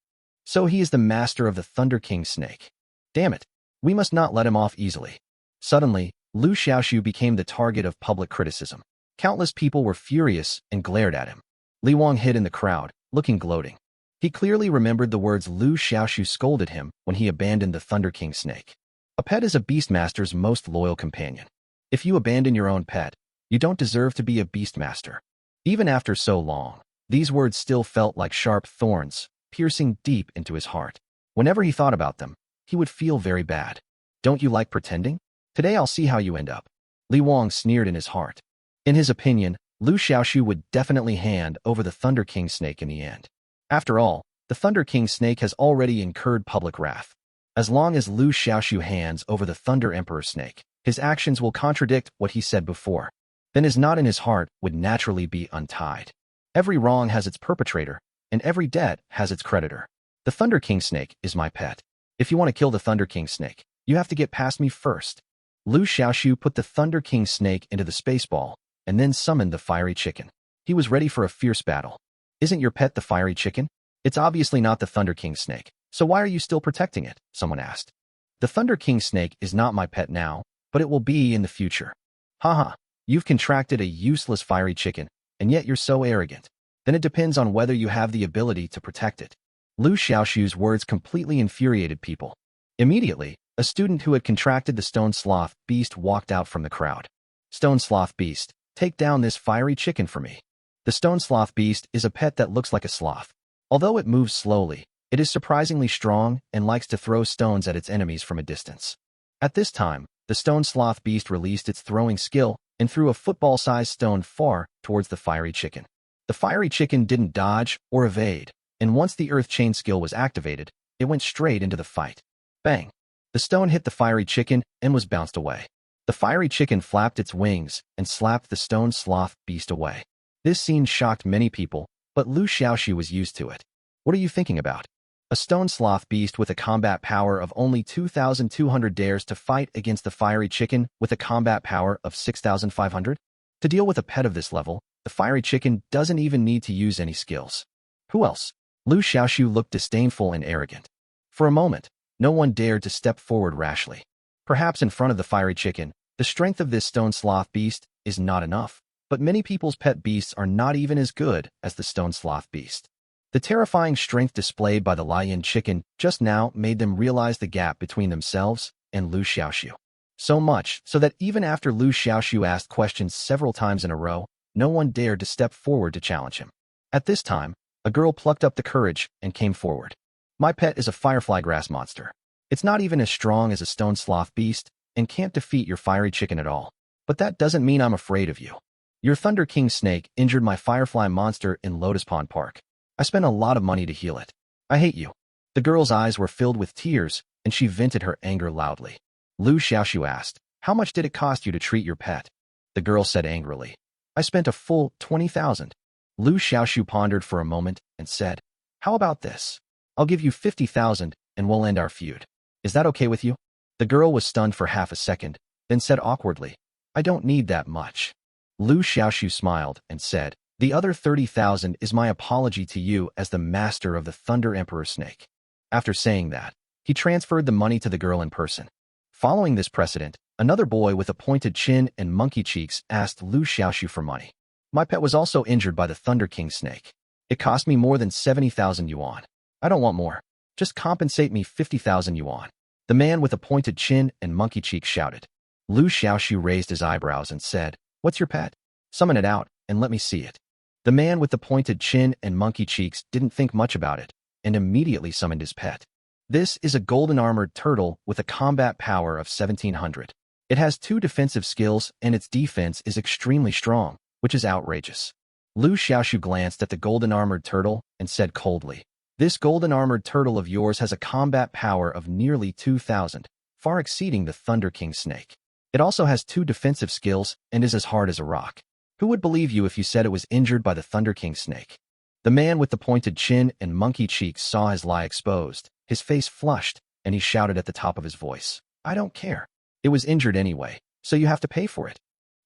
So he is the master of the Thunder King snake. Damn it, we must not let him off easily." Suddenly, Liu Xiaoxu became the target of public criticism. Countless people were furious and glared at him. Liu hid in the crowd, looking gloating. He clearly remembered the words Liu Xiaoxu scolded him when he abandoned the Thunder King snake. A pet is a beastmaster's most loyal companion. If you abandon your own pet, you don't deserve to be a beastmaster. Even after so long, these words still felt like sharp thorns, piercing deep into his heart. Whenever he thought about them, he would feel very bad. "Don't you like pretending? Today I'll see how you end up." Liu sneered in his heart. In his opinion, Liu Xiaoxu would definitely hand over the Thunder King snake in the end. After all, The Thunder King snake has already incurred public wrath. As long as Liu Xiaoxu hands over the Thunder Emperor snake, his actions will contradict what he said before. Then his knot in his heart would naturally be untied. Every wrong has its perpetrator, and every debt has its creditor. The Thunder King snake is my pet. If you want to kill the Thunder King snake, you have to get past me first. Liu Xiaoxu put the Thunder King snake into the space ball, and then summoned the fiery chicken. He was ready for a fierce battle. Isn't your pet the fiery chicken? It's obviously not the Thunder King snake, so why are you still protecting it? Someone asked. The Thunder King snake is not my pet now, but it will be in the future. Haha, you've contracted a useless fiery chicken, and yet you're so arrogant. Then it depends on whether you have the ability to protect it. Liu Xiaoxu's words completely infuriated people. Immediately, a student who had contracted the Stone Sloth Beast walked out from the crowd. Stone Sloth Beast, take down this fiery chicken for me. The Stone Sloth Beast is a pet that looks like a sloth. Although it moves slowly, it is surprisingly strong and likes to throw stones at its enemies from a distance. At this time, the Stone Sloth Beast released its throwing skill and threw a football-sized stone far towards the fiery chicken. The fiery chicken didn't dodge or evade, and once the Earth Chain skill was activated, it went straight into the fight. Bang! The stone hit the fiery chicken and was bounced away. The fiery chicken flapped its wings and slapped the Stone Sloth Beast away. This scene shocked many people, but Liu Xiaoxu was used to it. What are you thinking about? A Stone Sloth Beast with a combat power of only 2,200 dares to fight against the fiery chicken with a combat power of 6,500? To deal with a pet of this level, the fiery chicken doesn't even need to use any skills. Who else? Liu Xiaoxu looked disdainful and arrogant. For a moment, no one dared to step forward rashly. Perhaps in front of the fiery chicken, the strength of this Stone Sloth Beast is not enough, but many people's pet beasts are not even as good as the Stone Sloth Beast. The terrifying strength displayed by the lion chicken just now made them realize the gap between themselves and Liu Xiaoxu. So much so that even after Liu Xiaoxu asked questions several times in a row, no one dared to step forward to challenge him. At this time, a girl plucked up the courage and came forward. My pet is a firefly grass monster. It's not even as strong as a Stone Sloth Beast and can't defeat your fiery chicken at all. But that doesn't mean I'm afraid of you. Your Thunder King snake injured my firefly monster in Lotus Pond Park. I spent a lot of money to heal it. I hate you. The girl's eyes were filled with tears, and she vented her anger loudly. Liu Xiaoxu asked, how much did it cost you to treat your pet? The girl said angrily, I spent a full 20,000. Liu Xiaoxu pondered for a moment and said, how about this? I'll give you 50,000 and we'll end our feud. Is that okay with you? The girl was stunned for half a second, then said awkwardly, I don't need that much. Liu Xiaoxu smiled and said, the other 30,000 is my apology to you as the master of the Thunder Emperor snake. After saying that, he transferred the money to the girl in person. Following this precedent, another boy with a pointed chin and monkey cheeks asked Liu Xiaoxu for money. My pet was also injured by the Thunder King snake. It cost me more than 70,000 yuan. I don't want more. Just compensate me 50,000 yuan. The man with a pointed chin and monkey cheeks shouted. Liu Xiaoxu raised his eyebrows and said, what's your pet? Summon it out and let me see it. The man with the pointed chin and monkey cheeks didn't think much about it and immediately summoned his pet. This is a golden armored turtle with a combat power of 1,700. It has 2 defensive skills and its defense is extremely strong, which is outrageous. Liu Xiaoxu glanced at the golden armored turtle and said coldly, this golden armored turtle of yours has a combat power of nearly 2,000, far exceeding the Thunder King snake. It also has 2 defensive skills and is as hard as a rock. Who would believe you if you said it was injured by the Thunder King snake? The man with the pointed chin and monkey cheeks saw his lie exposed. His face flushed, and he shouted at the top of his voice, I don't care. It was injured anyway, so you have to pay for it.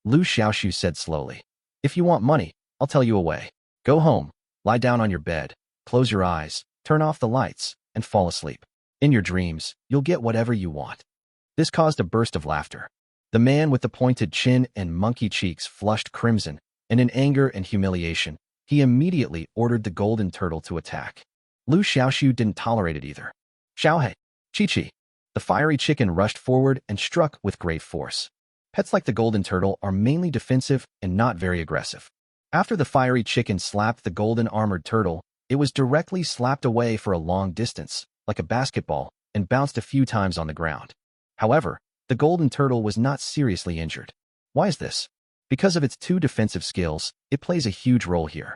Liu Xiaoxu said slowly, if you want money, I'll tell you a way. Go home, lie down on your bed, close your eyes, turn off the lights, and fall asleep. In your dreams, you'll get whatever you want. This caused a burst of laughter. The man with the pointed chin and monkey cheeks flushed crimson, and in anger and humiliation, he immediately ordered the golden turtle to attack. Liu Xiaoxu didn't tolerate it either. Xiaohe, Chi-Chi. The fiery chicken rushed forward and struck with great force. Pets like the golden turtle are mainly defensive and not very aggressive. After the fiery chicken slapped the golden armored turtle, it was directly slapped away for a long distance, like a basketball, and bounced a few times on the ground. However, the golden turtle was not seriously injured. Why is this? Because of its 2 defensive skills, it plays a huge role here.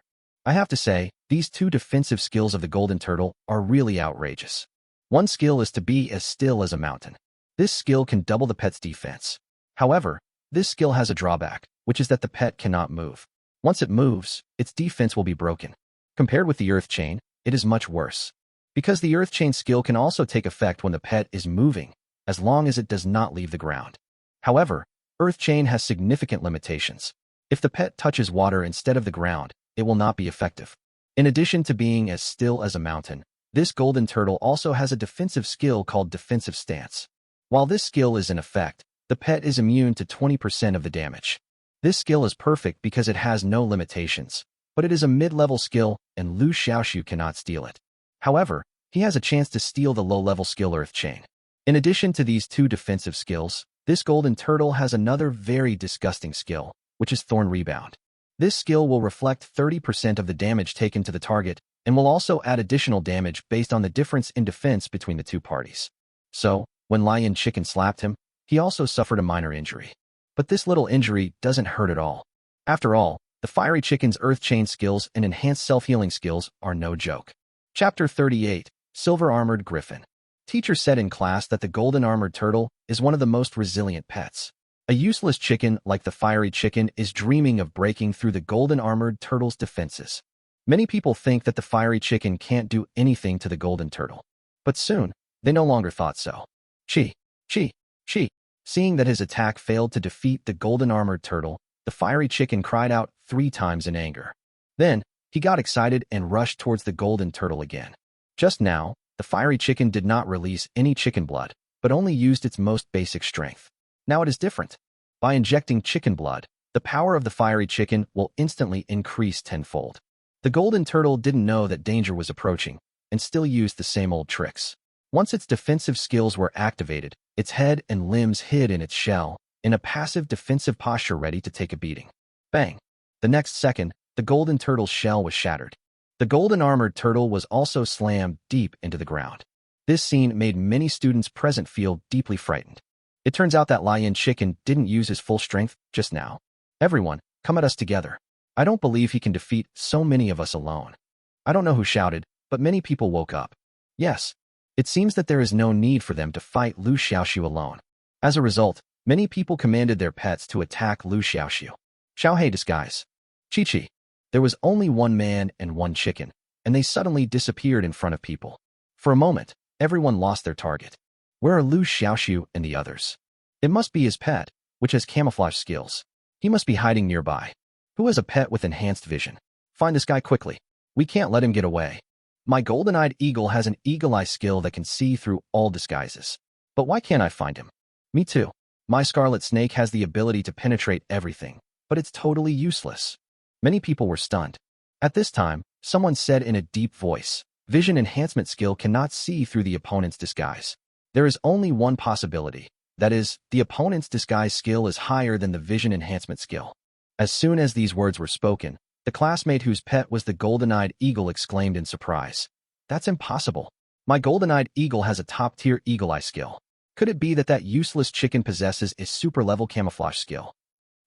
I have to say, these two defensive skills of the golden turtle are really outrageous. One skill is to be as still as a mountain. This skill can double the pet's defense. However, this skill has a drawback, which is that the pet cannot move. Once it moves, its defense will be broken. Compared with the earth chain, it is much worse. Because the earth chain skill can also take effect when the pet is moving, as long as it does not leave the ground. However, earth chain has significant limitations. If the pet touches water instead of the ground, it will not be effective. In addition to being as still as a mountain, this golden turtle also has a defensive skill called defensive stance. While this skill is in effect, the pet is immune to 20% of the damage. This skill is perfect because it has no limitations, but it is a mid-level skill and Liu Xiaoxu cannot steal it. However, he has a chance to steal the low-level skill Earth Chain. In addition to these two defensive skills, this golden turtle has another very disgusting skill, which is Thorn Rebound. This skill will reflect 30% of the damage taken to the target and will also add additional damage based on the difference in defense between the two parties. So, when Lion Chicken slapped him, he also suffered a minor injury. But this little injury doesn't hurt at all. After all, the Fiery Chicken's Earth Chain skills and enhanced self-healing skills are no joke. Chapter 38, Silver Armored Griffin. Teacher said in class that the golden armored turtle is one of the most resilient pets. A useless chicken like the Fiery Chicken is dreaming of breaking through the golden armored turtle's defenses. Many people think that the Fiery Chicken can't do anything to the golden turtle. But soon, they no longer thought so. Chi. Seeing that his attack failed to defeat the golden armored turtle, the Fiery Chicken cried out 3 times in anger. Then, he got excited and rushed towards the golden turtle again. Just now, the Fiery Chicken did not release any chicken blood, but only used its most basic strength. Now it is different. By injecting chicken blood, the power of the Fiery Chicken will instantly increase tenfold. The golden turtle didn't know that danger was approaching, and still used the same old tricks. Once its defensive skills were activated, its head and limbs hid in its shell, in a passive defensive posture ready to take a beating. Bang! The next second, the golden turtle's shell was shattered. The golden armored turtle was also slammed deep into the ground. This scene made many students present feel deeply frightened. It turns out that Lion Chicken didn't use his full strength just now. Everyone, come at us together. I don't believe he can defeat so many of us alone. I don't know who shouted, but many people woke up. Yes. It seems that there is no need for them to fight Liu Xiaoxu alone. As a result, many people commanded their pets to attack Liu Xiaoxu. Xiaohei disguise. Chi. There was only one man and one chicken, and they suddenly disappeared in front of people. For a moment, everyone lost their target. Where are Liu Xiaoxu and the others? It must be his pet, which has camouflage skills. He must be hiding nearby. Who has a pet with enhanced vision? Find this guy quickly. We can't let him get away. My golden-eyed eagle has an eagle-eye skill that can see through all disguises. But why can't I find him? Me too. My scarlet snake has the ability to penetrate everything, but it's totally useless. Many people were stunned. At this time, someone said in a deep voice, vision enhancement skill cannot see through the opponent's disguise. There is only one possibility. That is, the opponent's disguise skill is higher than the vision enhancement skill. As soon as these words were spoken, the classmate whose pet was the golden-eyed eagle exclaimed in surprise. That's impossible. My golden-eyed eagle has a top-tier eagle-eye skill. Could it be that that useless chicken possesses a super-level camouflage skill?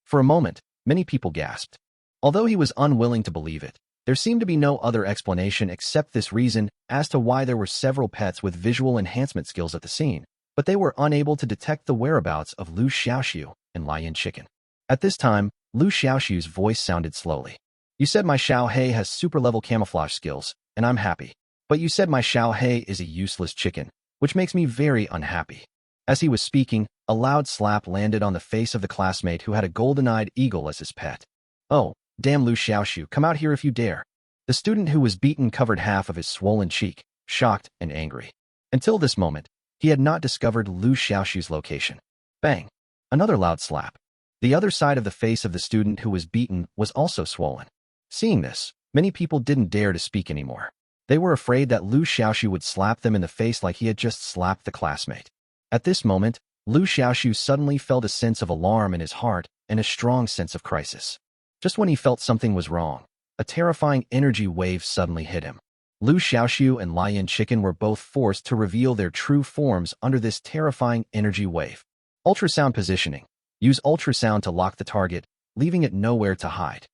For a moment, many people gasped. Although he was unwilling to believe it, there seemed to be no other explanation except this reason as to why there were several pets with visual enhancement skills at the scene, but they were unable to detect the whereabouts of Liu Xiaoxu and Lion Chicken. At this time, Liu Xiaoxu's voice sounded slowly. You said my Xiaohei has super-level camouflage skills, and I'm happy. But you said my Xiaohei is a useless chicken, which makes me very unhappy. As he was speaking, a loud slap landed on the face of the classmate who had a golden-eyed eagle as his pet. Oh, damn Liu Xiaoxu, come out here if you dare. The student who was beaten covered half of his swollen cheek, shocked and angry. Until this moment, he had not discovered Liu Xiaoxu's location. Bang! Another loud slap. The other side of the face of the student who was beaten was also swollen. Seeing this, many people didn't dare to speak anymore. They were afraid that Liu Xiaoxu would slap them in the face like he had just slapped the classmate. At this moment, Liu Xiaoxu suddenly felt a sense of alarm in his heart and a strong sense of crisis. Just when he felt something was wrong, a terrifying energy wave suddenly hit him. Liu Xiaoxu and Lion Chicken were both forced to reveal their true forms under this terrifying energy wave. Ultrasound positioning. Use ultrasound to lock the target, leaving it nowhere to hide.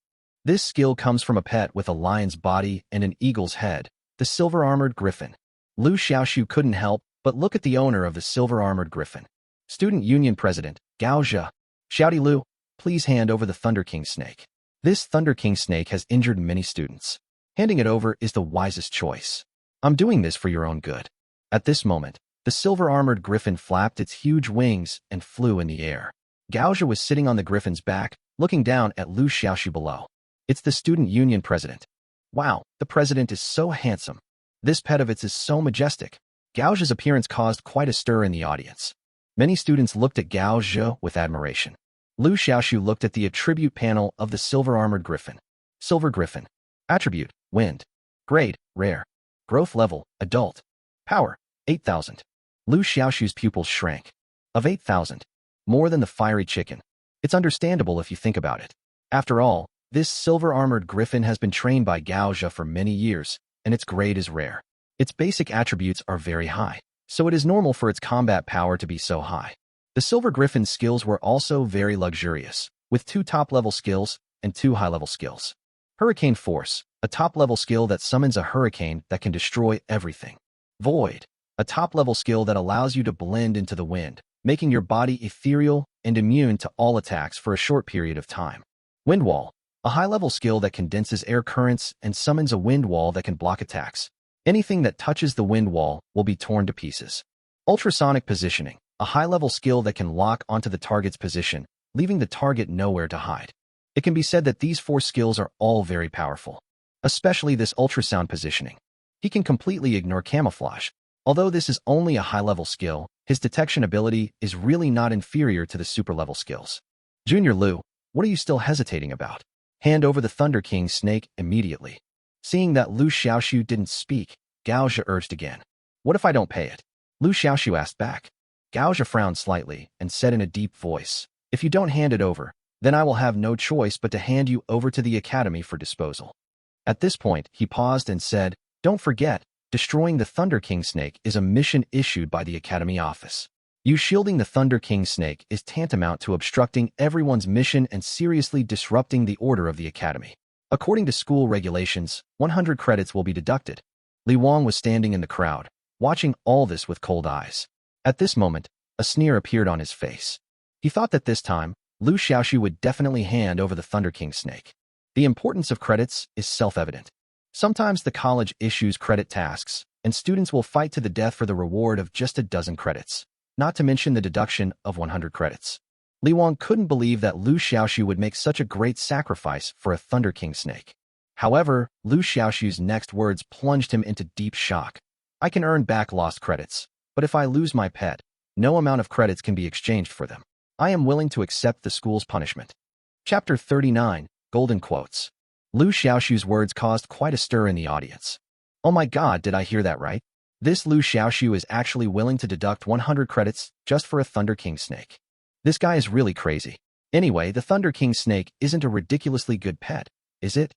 This skill comes from a pet with a lion's body and an eagle's head, the silver-armored griffin. Liu Xiaoxu couldn't help but look at the owner of the silver-armored griffin. Student Union President, Gao Zhe. Shouty Liu, please hand over the Thunder King snake. This Thunder King snake has injured many students. Handing it over is the wisest choice. I'm doing this for your own good. At this moment, the silver-armored griffin flapped its huge wings and flew in the air. Gao Zhe was sitting on the griffin's back, looking down at Liu Xiaoxu below. It's the Student Union President. Wow, the president is so handsome. This pet of its is so majestic. Gao Zhe's appearance caused quite a stir in the audience. Many students looked at Gao Zhe with admiration. Liu Xiaoxu looked at the attribute panel of the silver-armored griffin. Silver Griffin. Attribute, Wind. Grade, Rare. Growth level, Adult. Power, 8,000. Liu Xiaoxu's pupils shrank. Of 8,000. More than the fiery chicken. It's understandable if you think about it. After all, this silver-armored griffin has been trained by Gao Zhe for many years, and its grade is rare. Its basic attributes are very high, so it is normal for its combat power to be so high. The silver griffin's skills were also very luxurious, with 2 top-level skills and 2 high-level skills. Hurricane Force, a top-level skill that summons a hurricane that can destroy everything. Void, a top-level skill that allows you to blend into the wind, making your body ethereal and immune to all attacks for a short period of time. Wind Wall, a high-level skill that condenses air currents and summons a wind wall that can block attacks. Anything that touches the wind wall will be torn to pieces. Ultrasonic Positioning, a high-level skill that can lock onto the target's position, leaving the target nowhere to hide. It can be said that these 4 skills are all very powerful, especially this ultrasound positioning. He can completely ignore camouflage. Although this is only a high-level skill, his detection ability is really not inferior to the super-level skills. Junior Liu, what are you still hesitating about? Hand over the Thunder King snake immediately. Seeing that Liu Xiaoxu didn't speak, Gao Zhe urged again. What if I don't pay it? Liu Xiaoxu asked back. Gao Zhe frowned slightly and said in a deep voice, if you don't hand it over, then I will have no choice but to hand you over to the academy for disposal. At this point, he paused and said, don't forget, destroying the Thunder King snake is a mission issued by the academy office. You shielding the Thunder King snake is tantamount to obstructing everyone's mission and seriously disrupting the order of the academy. According to school regulations, 100 credits will be deducted. Li Wang was standing in the crowd, watching all this with cold eyes. At this moment, a sneer appeared on his face. He thought that this time, Liu Xiaoxu would definitely hand over the Thunder King snake. The importance of credits is self-evident. Sometimes the college issues credit tasks, and students will fight to the death for the reward of just a dozen credits, not to mention the deduction of 100 credits. Li Wang couldn't believe that Liu Xiaoxu would make such a great sacrifice for a Thunder King snake. However, Liu Xiaoxu's next words plunged him into deep shock. I can earn back lost credits, but if I lose my pet, no amount of credits can be exchanged for them. I am willing to accept the school's punishment. Chapter 39, Golden Quotes. Liu Xiaoxu's words caused quite a stir in the audience. Oh my god, did I hear that right? This Liu Xiaoxu is actually willing to deduct 100 credits just for a Thunder King snake. This guy is really crazy. Anyway, the Thunder King snake isn't a ridiculously good pet, is it?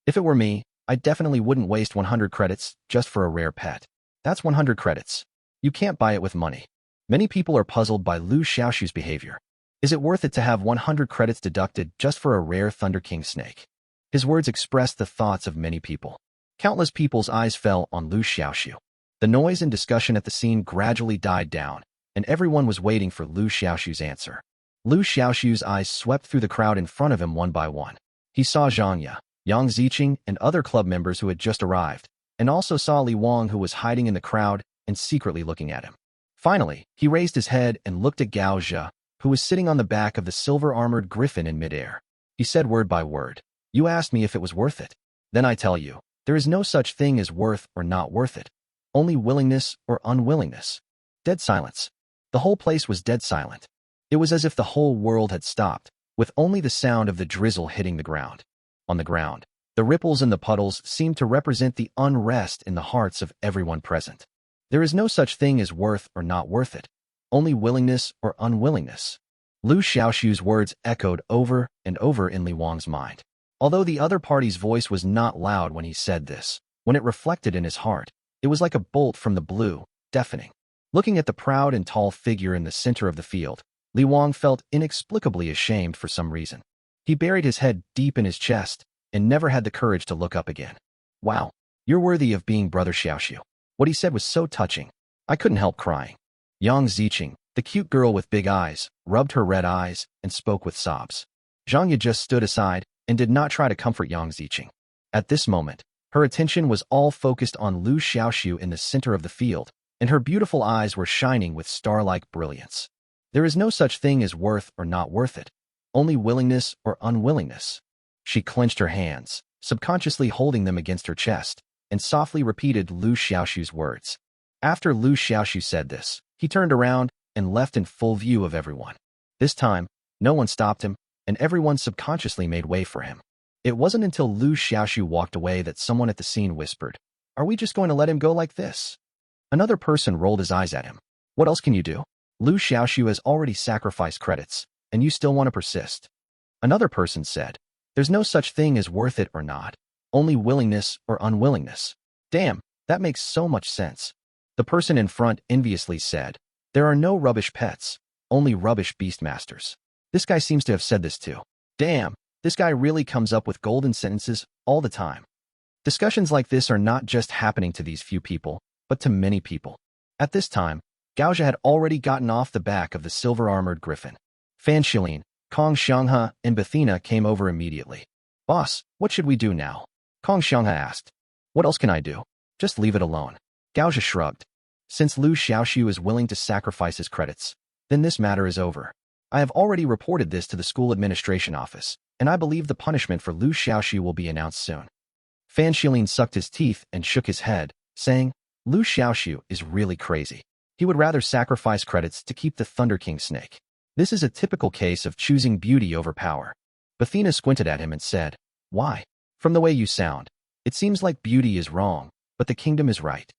If it were me, I definitely wouldn't waste 100 credits just for a rare pet. That's 100 credits. You can't buy it with money. Many people are puzzled by Liu Xiaoxu's behavior. Is it worth it to have 100 credits deducted just for a rare Thunder King snake? His words expressed the thoughts of many people. Countless people's eyes fell on Liu Xiaoxu. The noise and discussion at the scene gradually died down, and everyone was waiting for Liu Xiaoxu's answer. Liu Xiaoxu's eyes swept through the crowd in front of him one by one. He saw Zhang Ye, Yang Ziqing, and other club members who had just arrived, and also saw Li Wang, who was hiding in the crowd and secretly looking at him. Finally, he raised his head and looked at Gao Zhe, who was sitting on the back of the silver-armored griffin in midair. He said word by word, "You asked me if it was worth it. Then I tell you, there is no such thing as worth or not worth it. Only willingness or unwillingness." Dead silence. The whole place was dead silent. It was as if the whole world had stopped, with only the sound of the drizzle hitting the ground. On the ground, the ripples and the puddles seemed to represent the unrest in the hearts of everyone present. There is no such thing as worth or not worth it. Only willingness or unwillingness. Liu Xiaoxu's words echoed over and over in Li Wang's mind. Although the other party's voice was not loud when he said this, when it reflected in his heart, it was like a bolt from the blue, deafening. Looking at the proud and tall figure in the center of the field, Li Wang felt inexplicably ashamed for some reason. He buried his head deep in his chest and never had the courage to look up again. Wow, you're worthy of being Brother Xiaoxu. What he said was so touching. I couldn't help crying. Yang Ziqing, the cute girl with big eyes, rubbed her red eyes and spoke with sobs. Zhang Yi just stood aside and did not try to comfort Yang Ziqing. At this moment, her attention was all focused on Liu Xiaoxu in the center of the field, and her beautiful eyes were shining with star-like brilliance. There is no such thing as worth or not worth it, only willingness or unwillingness. She clenched her hands, subconsciously holding them against her chest, and softly repeated Liu Xiaoxu's words. After Liu Xiaoxu said this, he turned around and left in full view of everyone. This time, no one stopped him, and everyone subconsciously made way for him. It wasn't until Liu Xiaoxu walked away that someone at the scene whispered, "Are we just going to let him go like this?" Another person rolled his eyes at him. "What else can you do? Liu Xiaoxu has already sacrificed credits, and you still want to persist." Another person said, "There's no such thing as worth it or not, only willingness or unwillingness." Damn, that makes so much sense. The person in front enviously said, "There are no rubbish pets, only rubbish beastmasters." This guy seems to have said this too. Damn, this guy really comes up with golden sentences all the time. Discussions like this are not just happening to these few people, but to many people. At this time, Gaozha had already gotten off the back of the silver-armored griffin. Fan Shilin, Kong Xianghe, and Bethina came over immediately. "Boss, what should we do now?" Kong Xianghe asked. "What else can I do? Just leave it alone." Gaozha shrugged. "Since Liu Xiaoxu is willing to sacrifice his credits, then this matter is over. I have already reported this to the school administration office, and I believe the punishment for Liu Xiaoxu will be announced soon." Fan Shilin sucked his teeth and shook his head, saying, "Liu Xiaoxu is really crazy. He would rather sacrifice credits to keep the Thunder King snake. This is a typical case of choosing beauty over power." Bethina squinted at him and said, "Why? From the way you sound, it seems like beauty is wrong, but the kingdom is right."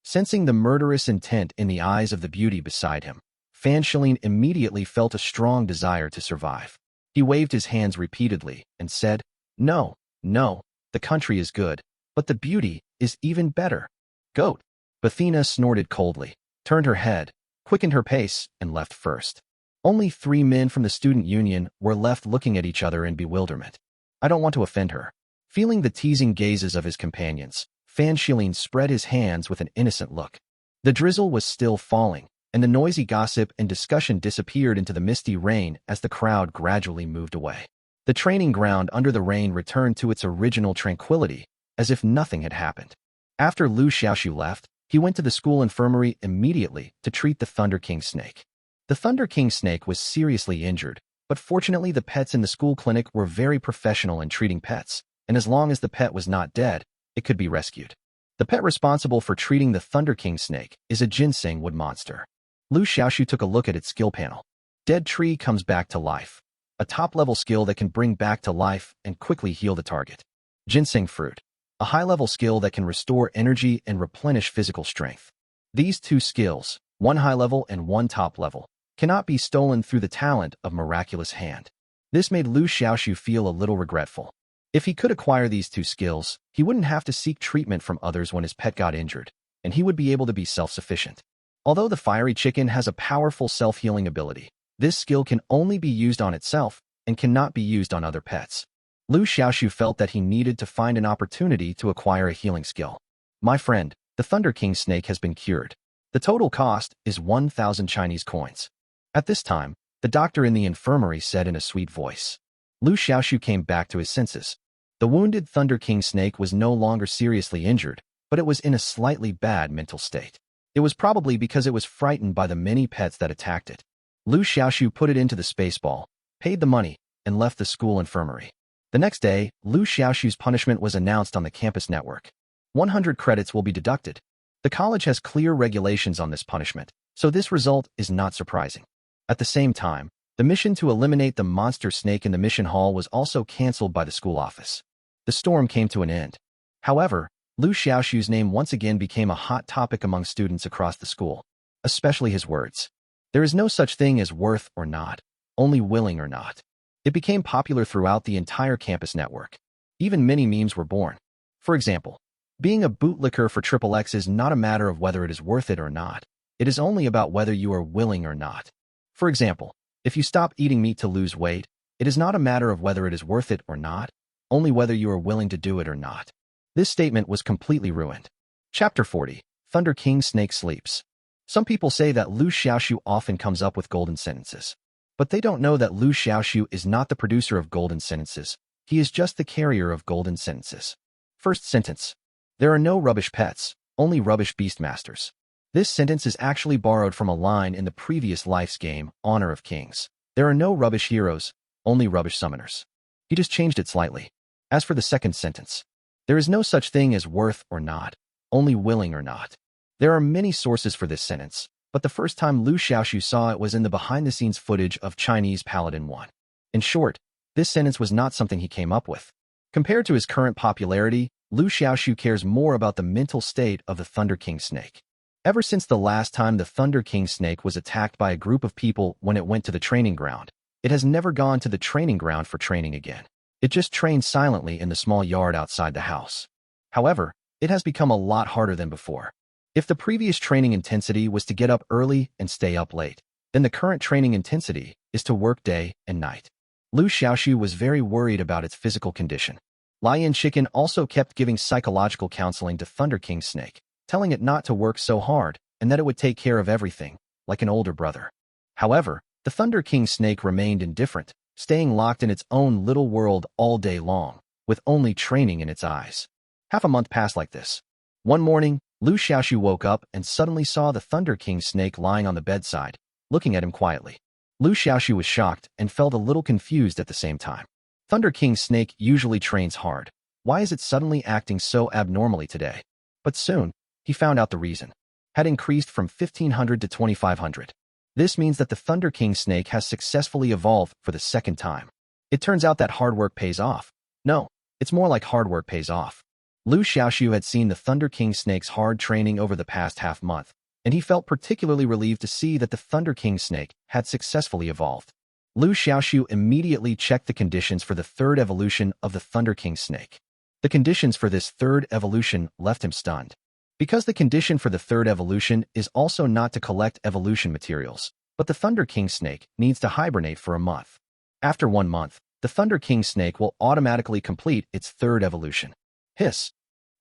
Sensing the murderous intent in the eyes of the beauty beside him, Fan Shilin immediately felt a strong desire to survive. He waved his hands repeatedly and said, "No, no, the country is good, but the beauty is even better." "Goat." Bethina snorted coldly, turned her head, quickened her pace, and left first. Only 3 men from the student union were left looking at each other in bewilderment. I don't want to offend her. Feeling the teasing gazes of his companions, Fan Shilin spread his hands with an innocent look. The drizzle was still falling, and the noisy gossip and discussion disappeared into the misty rain as the crowd gradually moved away. The training ground under the rain returned to its original tranquility, as if nothing had happened. After Liu Xiaoxu left, he went to the school infirmary immediately to treat the Thunder King snake. The Thunder King snake was seriously injured, but fortunately the pets in the school clinic were very professional in treating pets, and as long as the pet was not dead, it could be rescued. The pet responsible for treating the Thunder King snake is a ginseng wood monster. Liu Xiaoxu took a look at its skill panel. Dead tree comes back to life. A top-level skill that can bring back to life and quickly heal the target. Ginseng fruit. A high-level skill that can restore energy and replenish physical strength. These 2 skills, one high-level and one top-level, cannot be stolen through the talent of miraculous hand. This made Liu Xiaoxu feel a little regretful. If he could acquire these 2 skills, he wouldn't have to seek treatment from others when his pet got injured, and he would be able to be self-sufficient. Although the fiery chicken has a powerful self-healing ability, this skill can only be used on itself and cannot be used on other pets. Liu Xiaoxu felt that he needed to find an opportunity to acquire a healing skill. "My friend, the Thunder King snake has been cured. The total cost is 1,000 Chinese coins." At this time, the doctor in the infirmary said in a sweet voice. Liu Xiaoxu came back to his senses. The wounded Thunder King snake was no longer seriously injured, but it was in a slightly bad mental state. It was probably because it was frightened by the many pets that attacked it. Liu Xiaoxu put it into the space ball, paid the money, and left the school infirmary. The next day, Liu Xiaoxu's punishment was announced on the campus network. 100 credits will be deducted. The college has clear regulations on this punishment, so this result is not surprising. At the same time, the mission to eliminate the monster snake in the mission hall was also cancelled by the school office. The storm came to an end. However, Liu Xiaoxu's name once again became a hot topic among students across the school, especially his words. There is no such thing as worth or not, only willing or not. It became popular throughout the entire campus network. Even many memes were born. For example, being a bootlicker for XXX is not a matter of whether it is worth it or not. It is only about whether you are willing or not. For example, if you stop eating meat to lose weight, it is not a matter of whether it is worth it or not. only whether you are willing to do it or not. This statement was completely ruined. Chapter 40. Thunder King Snake Sleeps. Some people say that Liu Xiaoxu often comes up with golden sentences. But they don't know that Liu Xiaoxu is not the producer of golden sentences. He is just the carrier of golden sentences. First sentence. There are no rubbish pets, only rubbish beastmasters. This sentence is actually borrowed from a line in the previous life's game, Honor of Kings. There are no rubbish heroes, only rubbish summoners. He just changed it slightly. As for the second sentence, there is no such thing as worth or not, only willing or not. There are many sources for this sentence, but the first time Liu Xiaoxu saw it was in the behind-the-scenes footage of Chinese Paladin 1. In short, this sentence was not something he came up with. Compared to his current popularity, Liu Xiaoxu cares more about the mental state of the Thunder King Snake. Ever since the last time the Thunder King Snake was attacked by a group of people when it went to the training ground, it has never gone to the training ground for training again. It just trained silently in the small yard outside the house. However, it has become a lot harder than before. If the previous training intensity was to get up early and stay up late, then the current training intensity is to work day and night. Liu Xiaoxu was very worried about its physical condition. Lion Chicken also kept giving psychological counseling to Thunder King Snake, telling it not to work so hard and that it would take care of everything, like an older brother. However, the Thunder King Snake remained indifferent, staying locked in its own little world all day long, with only training in its eyes. Half a month passed like this. One morning, Liu Xiaoxu woke up and suddenly saw the Thunder King Snake lying on the bedside, looking at him quietly. Liu Xiaoxu was shocked and felt a little confused at the same time. Thunder King Snake usually trains hard. Why is it suddenly acting so abnormally today? But soon, he found out the reason. Had increased from 1500 to 2500. This means that the Thunder King Snake has successfully evolved for the second time. It turns out that hard work pays off. No, it's more like hard work pays off. Liu Xiaoxu had seen the Thunder King Snake's hard training over the past half-month, and he felt particularly relieved to see that the Thunder King Snake had successfully evolved. Liu Xiaoxu immediately checked the conditions for the third evolution of the Thunder King Snake. The conditions for this third evolution left him stunned. Because the condition for the third evolution is also not to collect evolution materials, but the Thunder King Snake needs to hibernate for a month. After 1 month, the Thunder King Snake will automatically complete its third evolution. Hiss.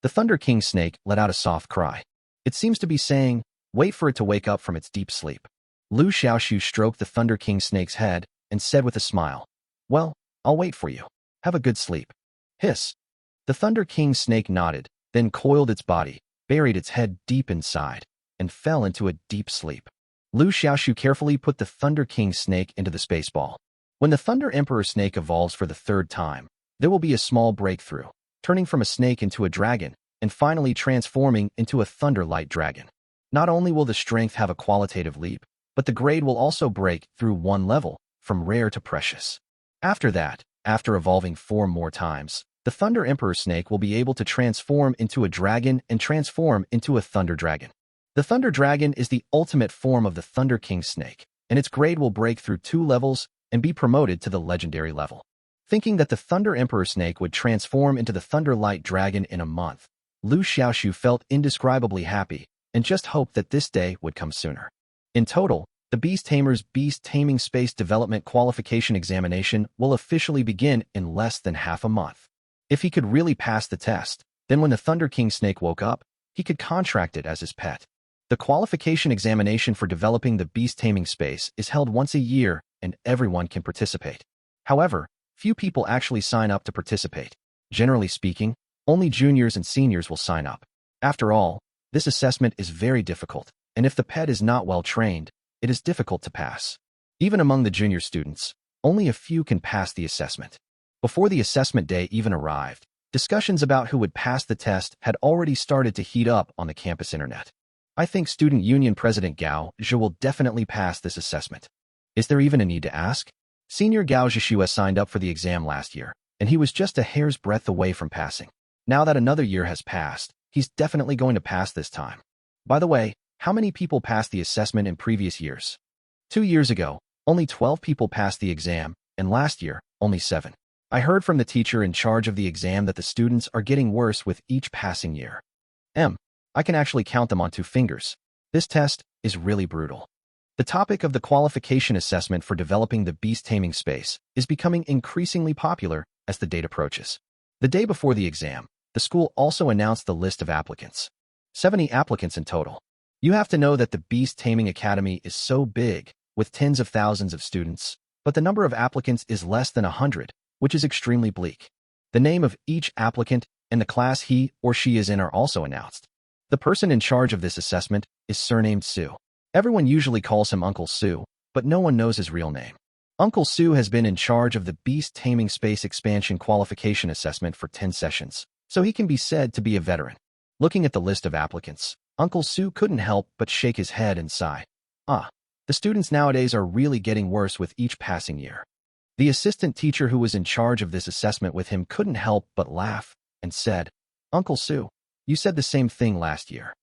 The Thunder King Snake let out a soft cry. It seems to be saying, wait for it to wake up from its deep sleep. Liu Xiaoxu stroked the Thunder King Snake's head and said with a smile, well, I'll wait for you. Have a good sleep. Hiss. The Thunder King Snake nodded, then coiled its body, buried its head deep inside, and fell into a deep sleep. Liu Xiaoxu carefully put the Thunder King Snake into the space ball. When the Thunder Emperor Snake evolves for the third time, there will be a small breakthrough, turning from a snake into a dragon, and finally transforming into a Thunderlight Dragon. Not only will the strength have a qualitative leap, but the grade will also break through 1 level, from rare to precious. After that, after evolving 4 more times, the Thunder Emperor Snake will be able to transform into a dragon and transform into a Thunder Dragon. The Thunder Dragon is the ultimate form of the Thunder King Snake, and its grade will break through 2 levels and be promoted to the legendary level. Thinking that the Thunder Emperor Snake would transform into the Thunderlight Dragon in a month, Liu Xiaoxu felt indescribably happy and just hoped that this day would come sooner. In total, the Beast Tamer's Beast Taming Space Development Qualification Examination will officially begin in less than half a month. If he could really pass the test, then when the Thunder King Snake woke up, he could contract it as his pet. The qualification examination for developing the beast taming space is held once a year and everyone can participate. However, few people actually sign up to participate. Generally speaking, only juniors and seniors will sign up. After all, this assessment is very difficult, and if the pet is not well trained, it is difficult to pass. Even among the junior students, only a few can pass the assessment. Before the assessment day even arrived, discussions about who would pass the test had already started to heat up on the campus internet. I think Student Union President Gao Zhe will definitely pass this assessment. Is there even a need to ask? Senior Gao Zhishua signed up for the exam last year, and he was just a hair's breadth away from passing. Now that another year has passed, he's definitely going to pass this time. By the way, how many people passed the assessment in previous years? 2 years ago, only 12 people passed the exam, and last year, only 7. I heard from the teacher in charge of the exam that the students are getting worse with each passing year. I can actually count them on 2 fingers. This test is really brutal. The topic of the qualification assessment for developing the beast taming space is becoming increasingly popular as the date approaches. The day before the exam, the school also announced the list of applicants. 70 applicants in total. You have to know that the Beast Taming Academy is so big, with tens of thousands of students, but the number of applicants is less than 100, which is extremely bleak. The name of each applicant and the class he or she is in are also announced. The person in charge of this assessment is surnamed Su. Everyone usually calls him Uncle Su, but no one knows his real name. Uncle Su has been in charge of the Beast Taming Space Expansion Qualification Assessment for 10 sessions, so he can be said to be a veteran. Looking at the list of applicants, Uncle Su couldn't help but shake his head and sigh. The students nowadays are really getting worse with each passing year. The assistant teacher who was in charge of this assessment with him couldn't help but laugh and said, "Uncle Su, you said the same thing last year."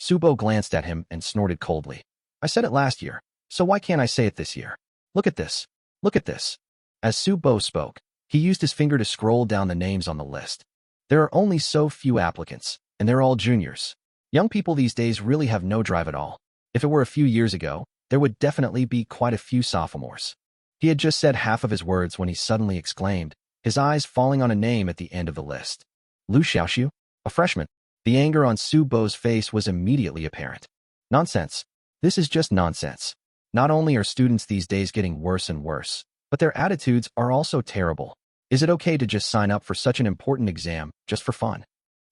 Subo glanced at him and snorted coldly. "I said it last year, so why can't I say it this year? Look at this. Look at this." As Subo spoke, he used his finger to scroll down the names on the list. There are only so few applicants, and they're all juniors. Young people these days really have no drive at all. If it were a few years ago, there would definitely be quite a few sophomores. He had just said half of his words when he suddenly exclaimed, his eyes falling on a name at the end of the list. Liu Xiaoxu, a freshman. The anger on Subo's face was immediately apparent. Nonsense. This is just nonsense. Not only are students these days getting worse and worse, but their attitudes are also terrible. Is it okay to just sign up for such an important exam just for fun?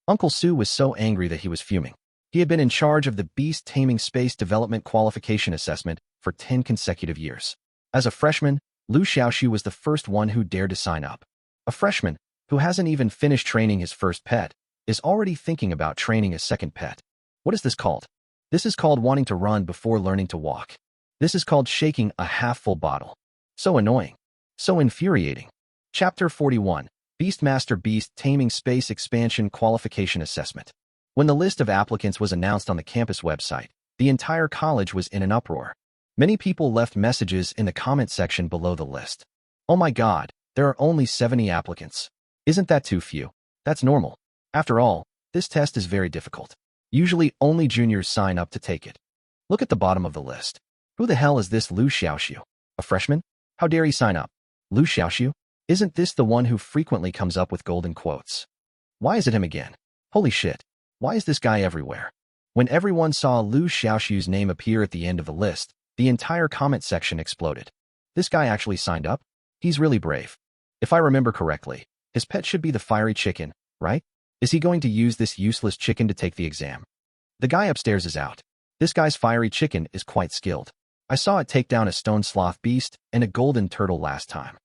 Uncle Su was so angry that he was fuming. He had been in charge of the Beast Taming Space Development Qualification Assessment for 10 consecutive years. As a freshman, Liu Xiaoxu was the first one who dared to sign up. A freshman, who hasn't even finished training his first pet, is already thinking about training a second pet. What is this called? This is called wanting to run before learning to walk. This is called shaking a half-full bottle. So annoying. So infuriating. Chapter 41. Beastmaster Beast Taming Space Expansion Qualification Assessment. When the list of applicants was announced on the campus website, the entire college was in an uproar. Many people left messages in the comment section below the list. "Oh my God, there are only 70 applicants. Isn't that too few? That's normal. After all, this test is very difficult. Usually only juniors sign up to take it. Look at the bottom of the list. Who the hell is this Liu Xiaoxu? A freshman? How dare he sign up? Liu Xiaoxu? Isn't this the one who frequently comes up with golden quotes? Why is it him again? Holy shit. Why is this guy everywhere?" When everyone saw Liu Xiaoxu's name appear at the end of the list, the entire comment section exploded. This guy actually signed up? He's really brave. If I remember correctly, his pet should be the fiery chicken, right? Is he going to use this useless chicken to take the exam? The guy upstairs is out. This guy's fiery chicken is quite skilled. I saw it take down a stone sloth beast and a golden turtle last time.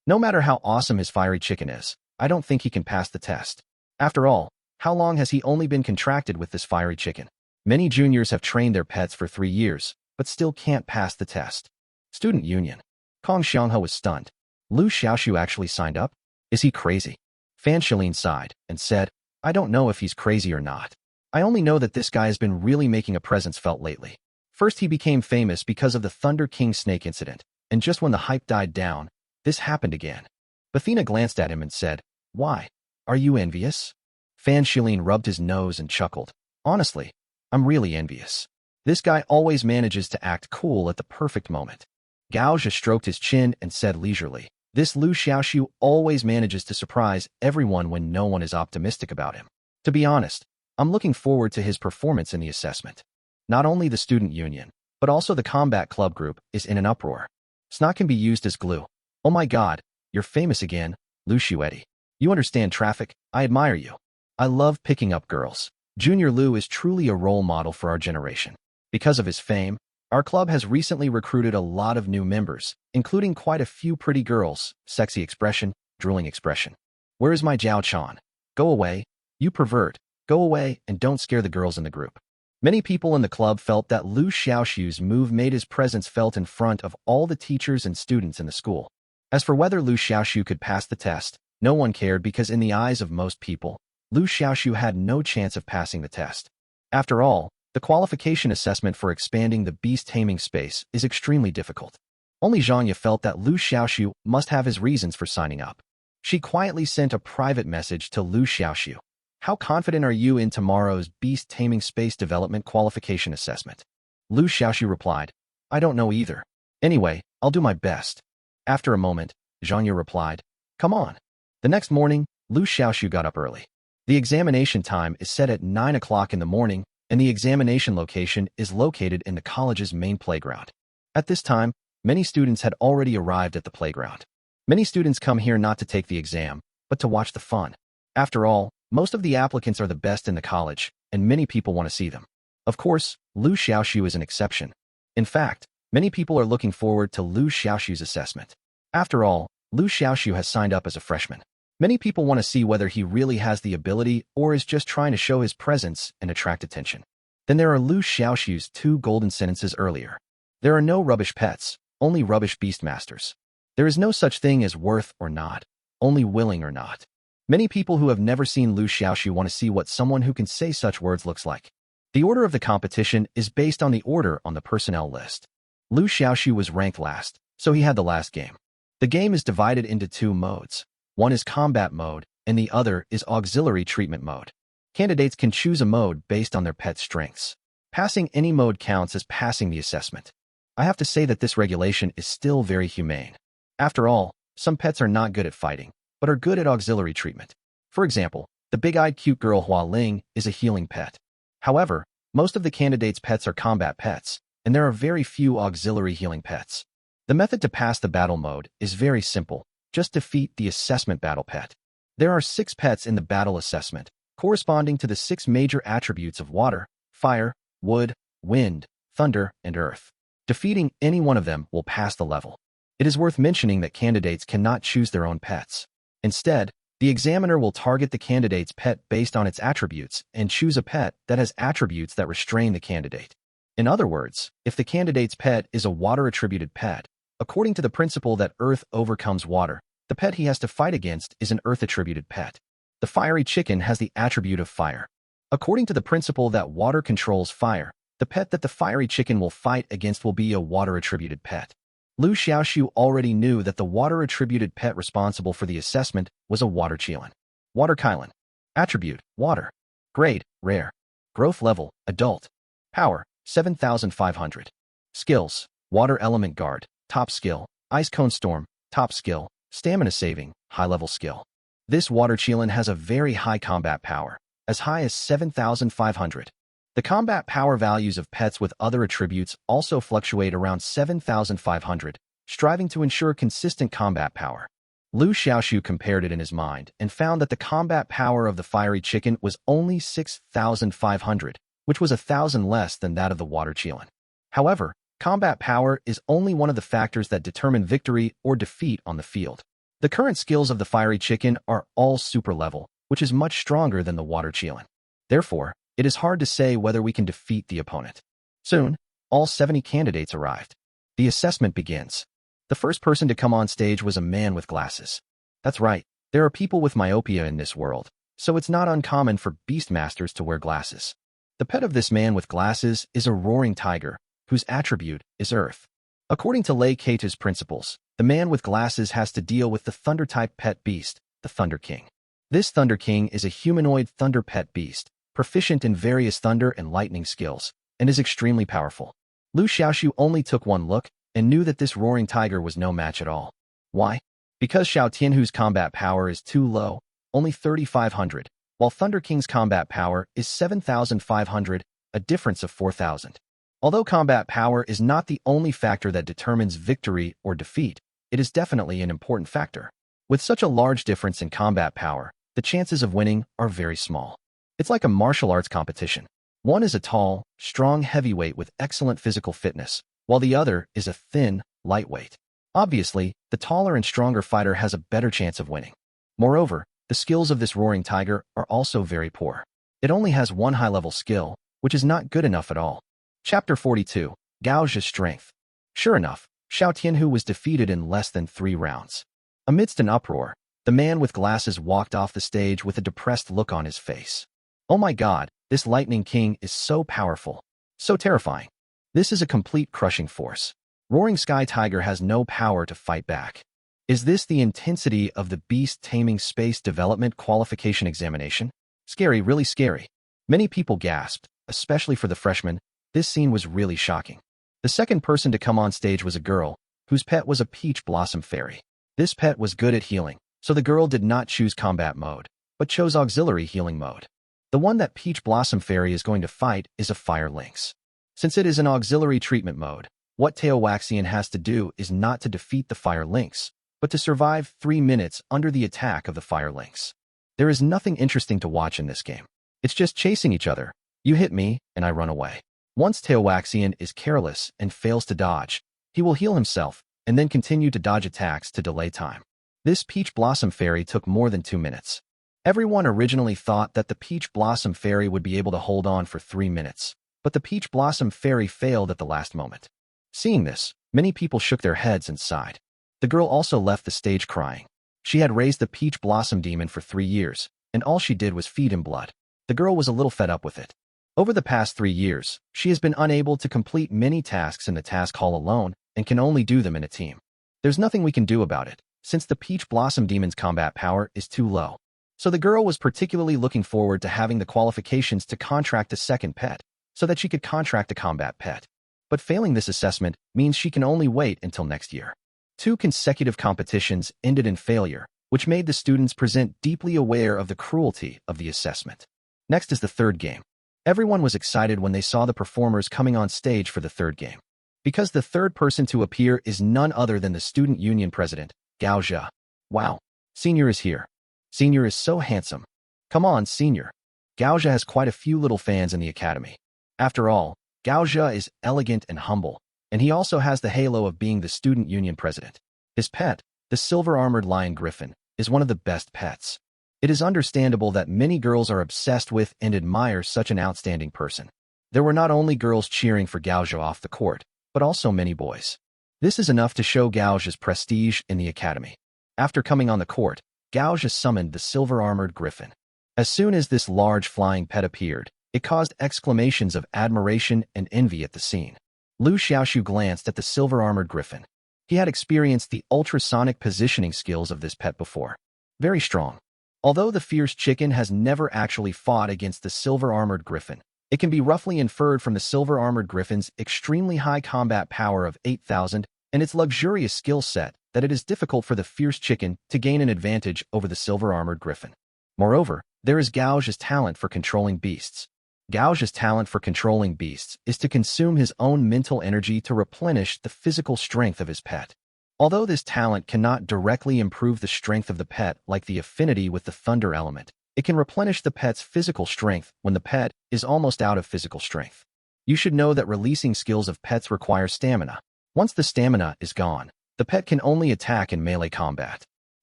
No matter how awesome his fiery chicken is, I don't think he can pass the test. After all, how long has he only been contracted with this fiery chicken? Many juniors have trained their pets for 3 years, but still can't pass the test. Student Union. Kong Xianghe was stunned. Liu Xiaoxu actually signed up? Is he crazy? Fan Shilin sighed and said, "I don't know if he's crazy or not. I only know that this guy has been really making a presence felt lately. First he became famous because of the Thunder King snake incident, and just when the hype died down, this happened again." Athena glanced at him and said, "Why? Are you envious?" Fan Shilin rubbed his nose and chuckled. "Honestly, I'm really envious. This guy always manages to act cool at the perfect moment." Gao Zhe stroked his chin and said leisurely, "This Liu Xiaoxu always manages to surprise everyone when no one is optimistic about him. To be honest, I'm looking forward to his performance in the assessment." Not only the student union, but also the combat club group is in an uproar. Snot can be used as glue. "Oh my God, you're famous again, Liu Xueti. You understand traffic. I admire you. I love picking up girls. Junior Liu is truly a role model for our generation. Because of his fame, our club has recently recruited a lot of new members, including quite a few pretty girls." Sexy expression, drooling expression. "Where is my Jiao Chan? Go away, you pervert. Go away and don't scare the girls in the group." Many people in the club felt that Liu Xiaoxu's move made his presence felt in front of all the teachers and students in the school. As for whether Liu Xiaoxu could pass the test, no one cared because in the eyes of most people, Liu Xiaoxu had no chance of passing the test. After all, the qualification assessment for expanding the beast taming space is extremely difficult. Only Zhang Ye felt that Liu Xiaoxu must have his reasons for signing up. She quietly sent a private message to Liu Xiaoxu. "How confident are you in tomorrow's beast taming space development qualification assessment?" Liu Xiaoxu replied, "I don't know either. Anyway, I'll do my best." After a moment, Zhang Ye replied, "Come on." The next morning, Liu Xiaoxu got up early. The examination time is set at 9 o'clock in the morning, and the examination location is located in the college's main playground. At this time, many students had already arrived at the playground. Many students come here not to take the exam, but to watch the fun. After all, most of the applicants are the best in the college, and many people want to see them. Of course, Liu Xiaoxu is an exception. In fact, many people are looking forward to Liu Xiaoxu's assessment. After all, Liu Xiaoxu has signed up as a freshman. Many people want to see whether he really has the ability or is just trying to show his presence and attract attention. Then there are Liu Xiaoxu's 2 golden sentences earlier. There are no rubbish pets, only rubbish beastmasters. There is no such thing as worth or not, only willing or not. Many people who have never seen Liu Xiaoxu want to see what someone who can say such words looks like. The order of the competition is based on the order on the personnel list. Liu Xiaoxu was ranked last, so he had the last game. The game is divided into 2 modes. One is combat mode, and the other is auxiliary treatment mode. Candidates can choose a mode based on their pet strengths. Passing any mode counts as passing the assessment. I have to say that this regulation is still very humane. After all, some pets are not good at fighting, but are good at auxiliary treatment. For example, the big-eyed cute girl Hua Ling is a healing pet. However, most of the candidates' pets are combat pets, and there are very few auxiliary healing pets. The method to pass the battle mode is very simple. Just defeat the assessment battle pet. There are 6 pets in the battle assessment, corresponding to the 6 major attributes of water, fire, wood, wind, thunder, and earth. Defeating any one of them will pass the level. It is worth mentioning that candidates cannot choose their own pets. Instead, the examiner will target the candidate's pet based on its attributes and choose a pet that has attributes that restrain the candidate. In other words, if the candidate's pet is a water-attributed pet, according to the principle that earth overcomes water, the pet he has to fight against is an earth-attributed pet. The fiery chicken has the attribute of fire. According to the principle that water controls fire, the pet that the fiery chicken will fight against will be a water-attributed pet. Liu Xiaoxu already knew that the water-attributed pet responsible for the assessment was a water qilin. Water qilin. Attribute, water. Grade, rare. Growth level, adult. Power, 7,500. Skills, water element guard, top skill. Ice cone storm, top skill. Stamina saving, high-level skill. This water qilin has a very high combat power, as high as 7,500. The combat power values of pets with other attributes also fluctuate around 7,500, striving to ensure consistent combat power. Liu Xiaoxu compared it in his mind and found that the combat power of the fiery chicken was only 6,500, which was 1,000 less than that of the water qilin. However, combat power is only one of the factors that determine victory or defeat on the field. The current skills of the fiery chicken are all super level, which is much stronger than the water qilin. Therefore, it is hard to say whether we can defeat the opponent. Soon, all 70 candidates arrived. The assessment begins. The first person to come on stage was a man with glasses. That's right, there are people with myopia in this world, so it's not uncommon for beastmasters to wear glasses. The pet of this man with glasses is a roaring tiger, whose attribute is earth. According to Lei Keita's principles, the man with glasses has to deal with the thunder-type pet beast, the Thunder King. This Thunder King is a humanoid thunder pet beast, proficient in various thunder and lightning skills, and is extremely powerful. Liu Xiaoxu only took one look and knew that this roaring tiger was no match at all. Why? Because Xiao Tianhu's combat power is too low, only 3,500, while Thunder King's combat power is 7,500, a difference of 4,000. Although combat power is not the only factor that determines victory or defeat, it is definitely an important factor. With such a large difference in combat power, the chances of winning are very small. It's like a martial arts competition. One is a tall, strong heavyweight with excellent physical fitness, while the other is a thin, lightweight. Obviously, the taller and stronger fighter has a better chance of winning. Moreover, the skills of this roaring tiger are also very poor. It only has one high-level skill, which is not good enough at all. Chapter 42, Gao Zhi's Strength. Sure enough, Xiao Tianhu was defeated in less than 3 rounds. Amidst an uproar, the man with glasses walked off the stage with a depressed look on his face. Oh my god, this Lightning King is so powerful. So terrifying. This is a complete crushing force. Roaring Sky Tiger has no power to fight back. Is this the intensity of the Beast Taming Space Development Qualification Examination? Scary, really scary. Many people gasped, especially for the freshmen. This scene was really shocking. The second person to come on stage was a girl, whose pet was a peach blossom fairy. This pet was good at healing, So the girl did not choose combat mode, but chose auxiliary healing mode. The one that Peach Blossom Fairy is going to fight is a fire lynx. Since it is an auxiliary treatment mode, what Xiaoxu has to do is not to defeat the fire lynx, but to survive 3 minutes under the attack of the fire lynx. There is nothing interesting to watch in this game. It's just chasing each other. You hit me, and I run away. Once Xiaoxu is careless and fails to dodge, he will heal himself and then continue to dodge attacks to delay time. This Peach Blossom Fairy took more than 2 minutes. Everyone originally thought that the Peach Blossom Fairy would be able to hold on for 3 minutes, but the Peach Blossom Fairy failed at the last moment. Seeing this, many people shook their heads and sighed. The girl also left the stage crying. She had raised the Peach Blossom Demon for 3 years, and all she did was feed him blood. The girl was a little fed up with it. Over the past 3 years, she has been unable to complete many tasks in the task hall alone and can only do them in a team. There's nothing we can do about it, since the Peach Blossom Demon's combat power is too low. So the girl was particularly looking forward to having the qualifications to contract a second pet, so that she could contract a combat pet. But failing this assessment means she can only wait until next year. 2 consecutive competitions ended in failure, which made the students present deeply aware of the cruelty of the assessment. Next is the third game. Everyone was excited when they saw the performers coming on stage for the third game. Because the third person to appear is none other than the student union president, Gao Zhe. Wow, Senior is here. Senior is so handsome. Come on, Senior. Gao Zhe has quite a few little fans in the academy. After all, Gao Zhe is elegant and humble, and he also has the halo of being the student union president. His pet, the silver-armored lion griffin, is one of the best pets. It is understandable that many girls are obsessed with and admire such an outstanding person. There were not only girls cheering for Gao Zhe off the court, but also many boys. This is enough to show Gao Zhe's prestige in the academy. After coming on the court, Gao Zhe summoned the silver-armored griffin. As soon as this large flying pet appeared, it caused exclamations of admiration and envy at the scene. Liu Xiaoxu glanced at the silver-armored griffin. He had experienced the ultrasonic positioning skills of this pet before. Very strong. Although the fierce chicken has never actually fought against the silver-armored griffin, it can be roughly inferred from the silver-armored griffin's extremely high combat power of 8,000 and its luxurious skill set that it is difficult for the fierce chicken to gain an advantage over the silver-armored griffin. Moreover, there is Gao Zhe's talent for controlling beasts. Gao Zhe's talent for controlling beasts is to consume his own mental energy to replenish the physical strength of his pet. Although this talent cannot directly improve the strength of the pet like the affinity with the thunder element, it can replenish the pet's physical strength when the pet is almost out of physical strength. You should know that releasing skills of pets require stamina. Once the stamina is gone, the pet can only attack in melee combat.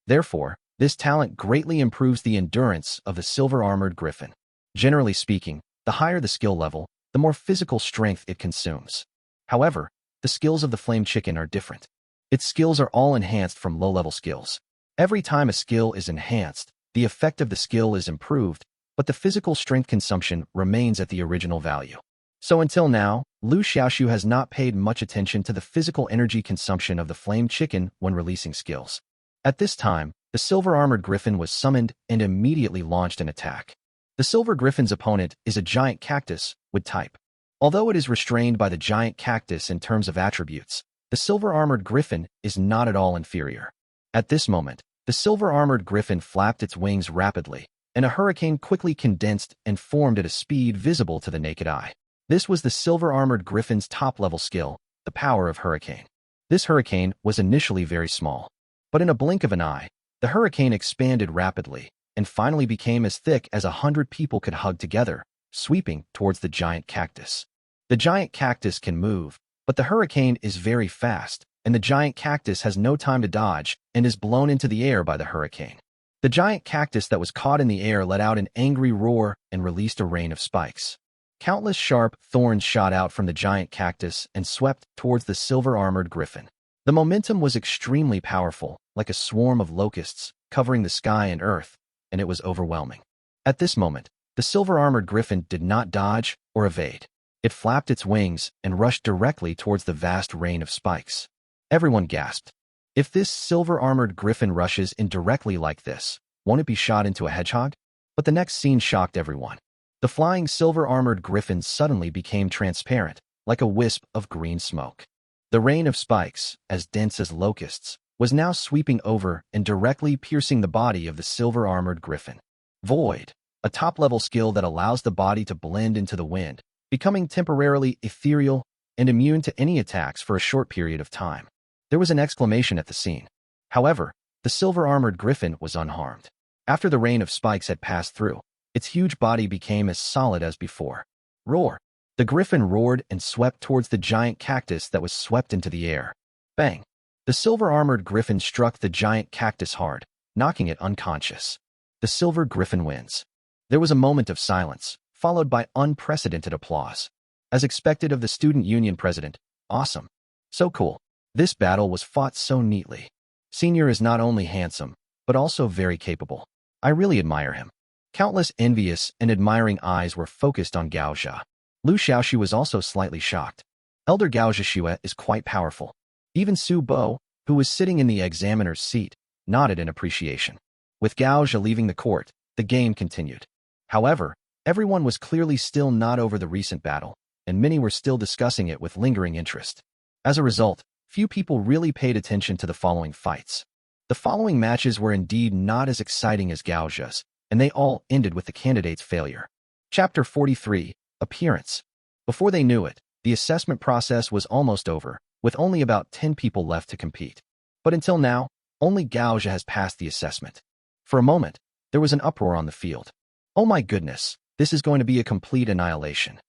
Therefore, this talent greatly improves the endurance of the silver-armored griffin. Generally speaking, the higher the skill level, the more physical strength it consumes. However, the skills of the flame chicken are different. Its skills are all enhanced from low-level skills. Every time a skill is enhanced, the effect of the skill is improved, but the physical strength consumption remains at the original value. So until now, Liu Xiaoxu has not paid much attention to the physical energy consumption of the flame chicken when releasing skills. At this time, the silver-armored griffin was summoned and immediately launched an attack. The silver griffin's opponent is a giant cactus with type. Although it is restrained by the giant cactus in terms of attributes, the silver-armored griffin is not at all inferior. At this moment, the silver-armored griffin flapped its wings rapidly, and a hurricane quickly condensed and formed at a speed visible to the naked eye. This was the silver-armored griffin's top-level skill, the power of hurricane. This hurricane was initially very small, but in a blink of an eye, the hurricane expanded rapidly and finally became as thick as 100 people could hug together, sweeping towards the giant cactus. The giant cactus can move, but the hurricane is very fast, and the giant cactus has no time to dodge and is blown into the air by the hurricane. The giant cactus that was caught in the air let out an angry roar and released a rain of spikes. Countless sharp thorns shot out from the giant cactus and swept towards the silver-armored griffin. The momentum was extremely powerful, like a swarm of locusts covering the sky and earth, and it was overwhelming. At this moment, the silver-armored griffin did not dodge or evade. It flapped its wings and rushed directly towards the vast rain of spikes. Everyone gasped. If this silver-armored griffin rushes in directly like this, won't it be shot into a hedgehog? But the next scene shocked everyone. The flying silver-armored griffin suddenly became transparent, like a wisp of green smoke. The rain of spikes, as dense as locusts, was now sweeping over and directly piercing the body of the silver-armored griffin. Void, a top-level skill that allows the body to blend into the wind, becoming temporarily ethereal and immune to any attacks for a short period of time. There was an exclamation at the scene. However, the silver-armored griffin was unharmed. After the rain of spikes had passed through, its huge body became as solid as before. Roar! The griffin roared and swept towards the giant cactus that was swept into the air. Bang! The silver-armored griffin struck the giant cactus hard, knocking it unconscious. The silver griffin wins. There was a moment of silence, followed by unprecedented applause. As expected of the student union president, awesome. So cool. This battle was fought so neatly. Senior is not only handsome, but also very capable. I really admire him. Countless envious and admiring eyes were focused on Gao Jia. Liu Xiaoxu was also slightly shocked. Elder Gao Jia is quite powerful. Even Su Bo, who was sitting in the examiner's seat, nodded in appreciation. With Gao Jia leaving the court, the game continued. However, everyone was clearly still not over the recent battle, and many were still discussing it with lingering interest. As a result, few people really paid attention to the following fights. The following matches were indeed not as exciting as Gao Jia's, and they all ended with the candidate's failure. Chapter 43, Appearance. Before they knew it, the assessment process was almost over, with only about 10 people left to compete. But until now, only Gao Jia has passed the assessment. For a moment, there was an uproar on the field. Oh my goodness, this is going to be a complete annihilation.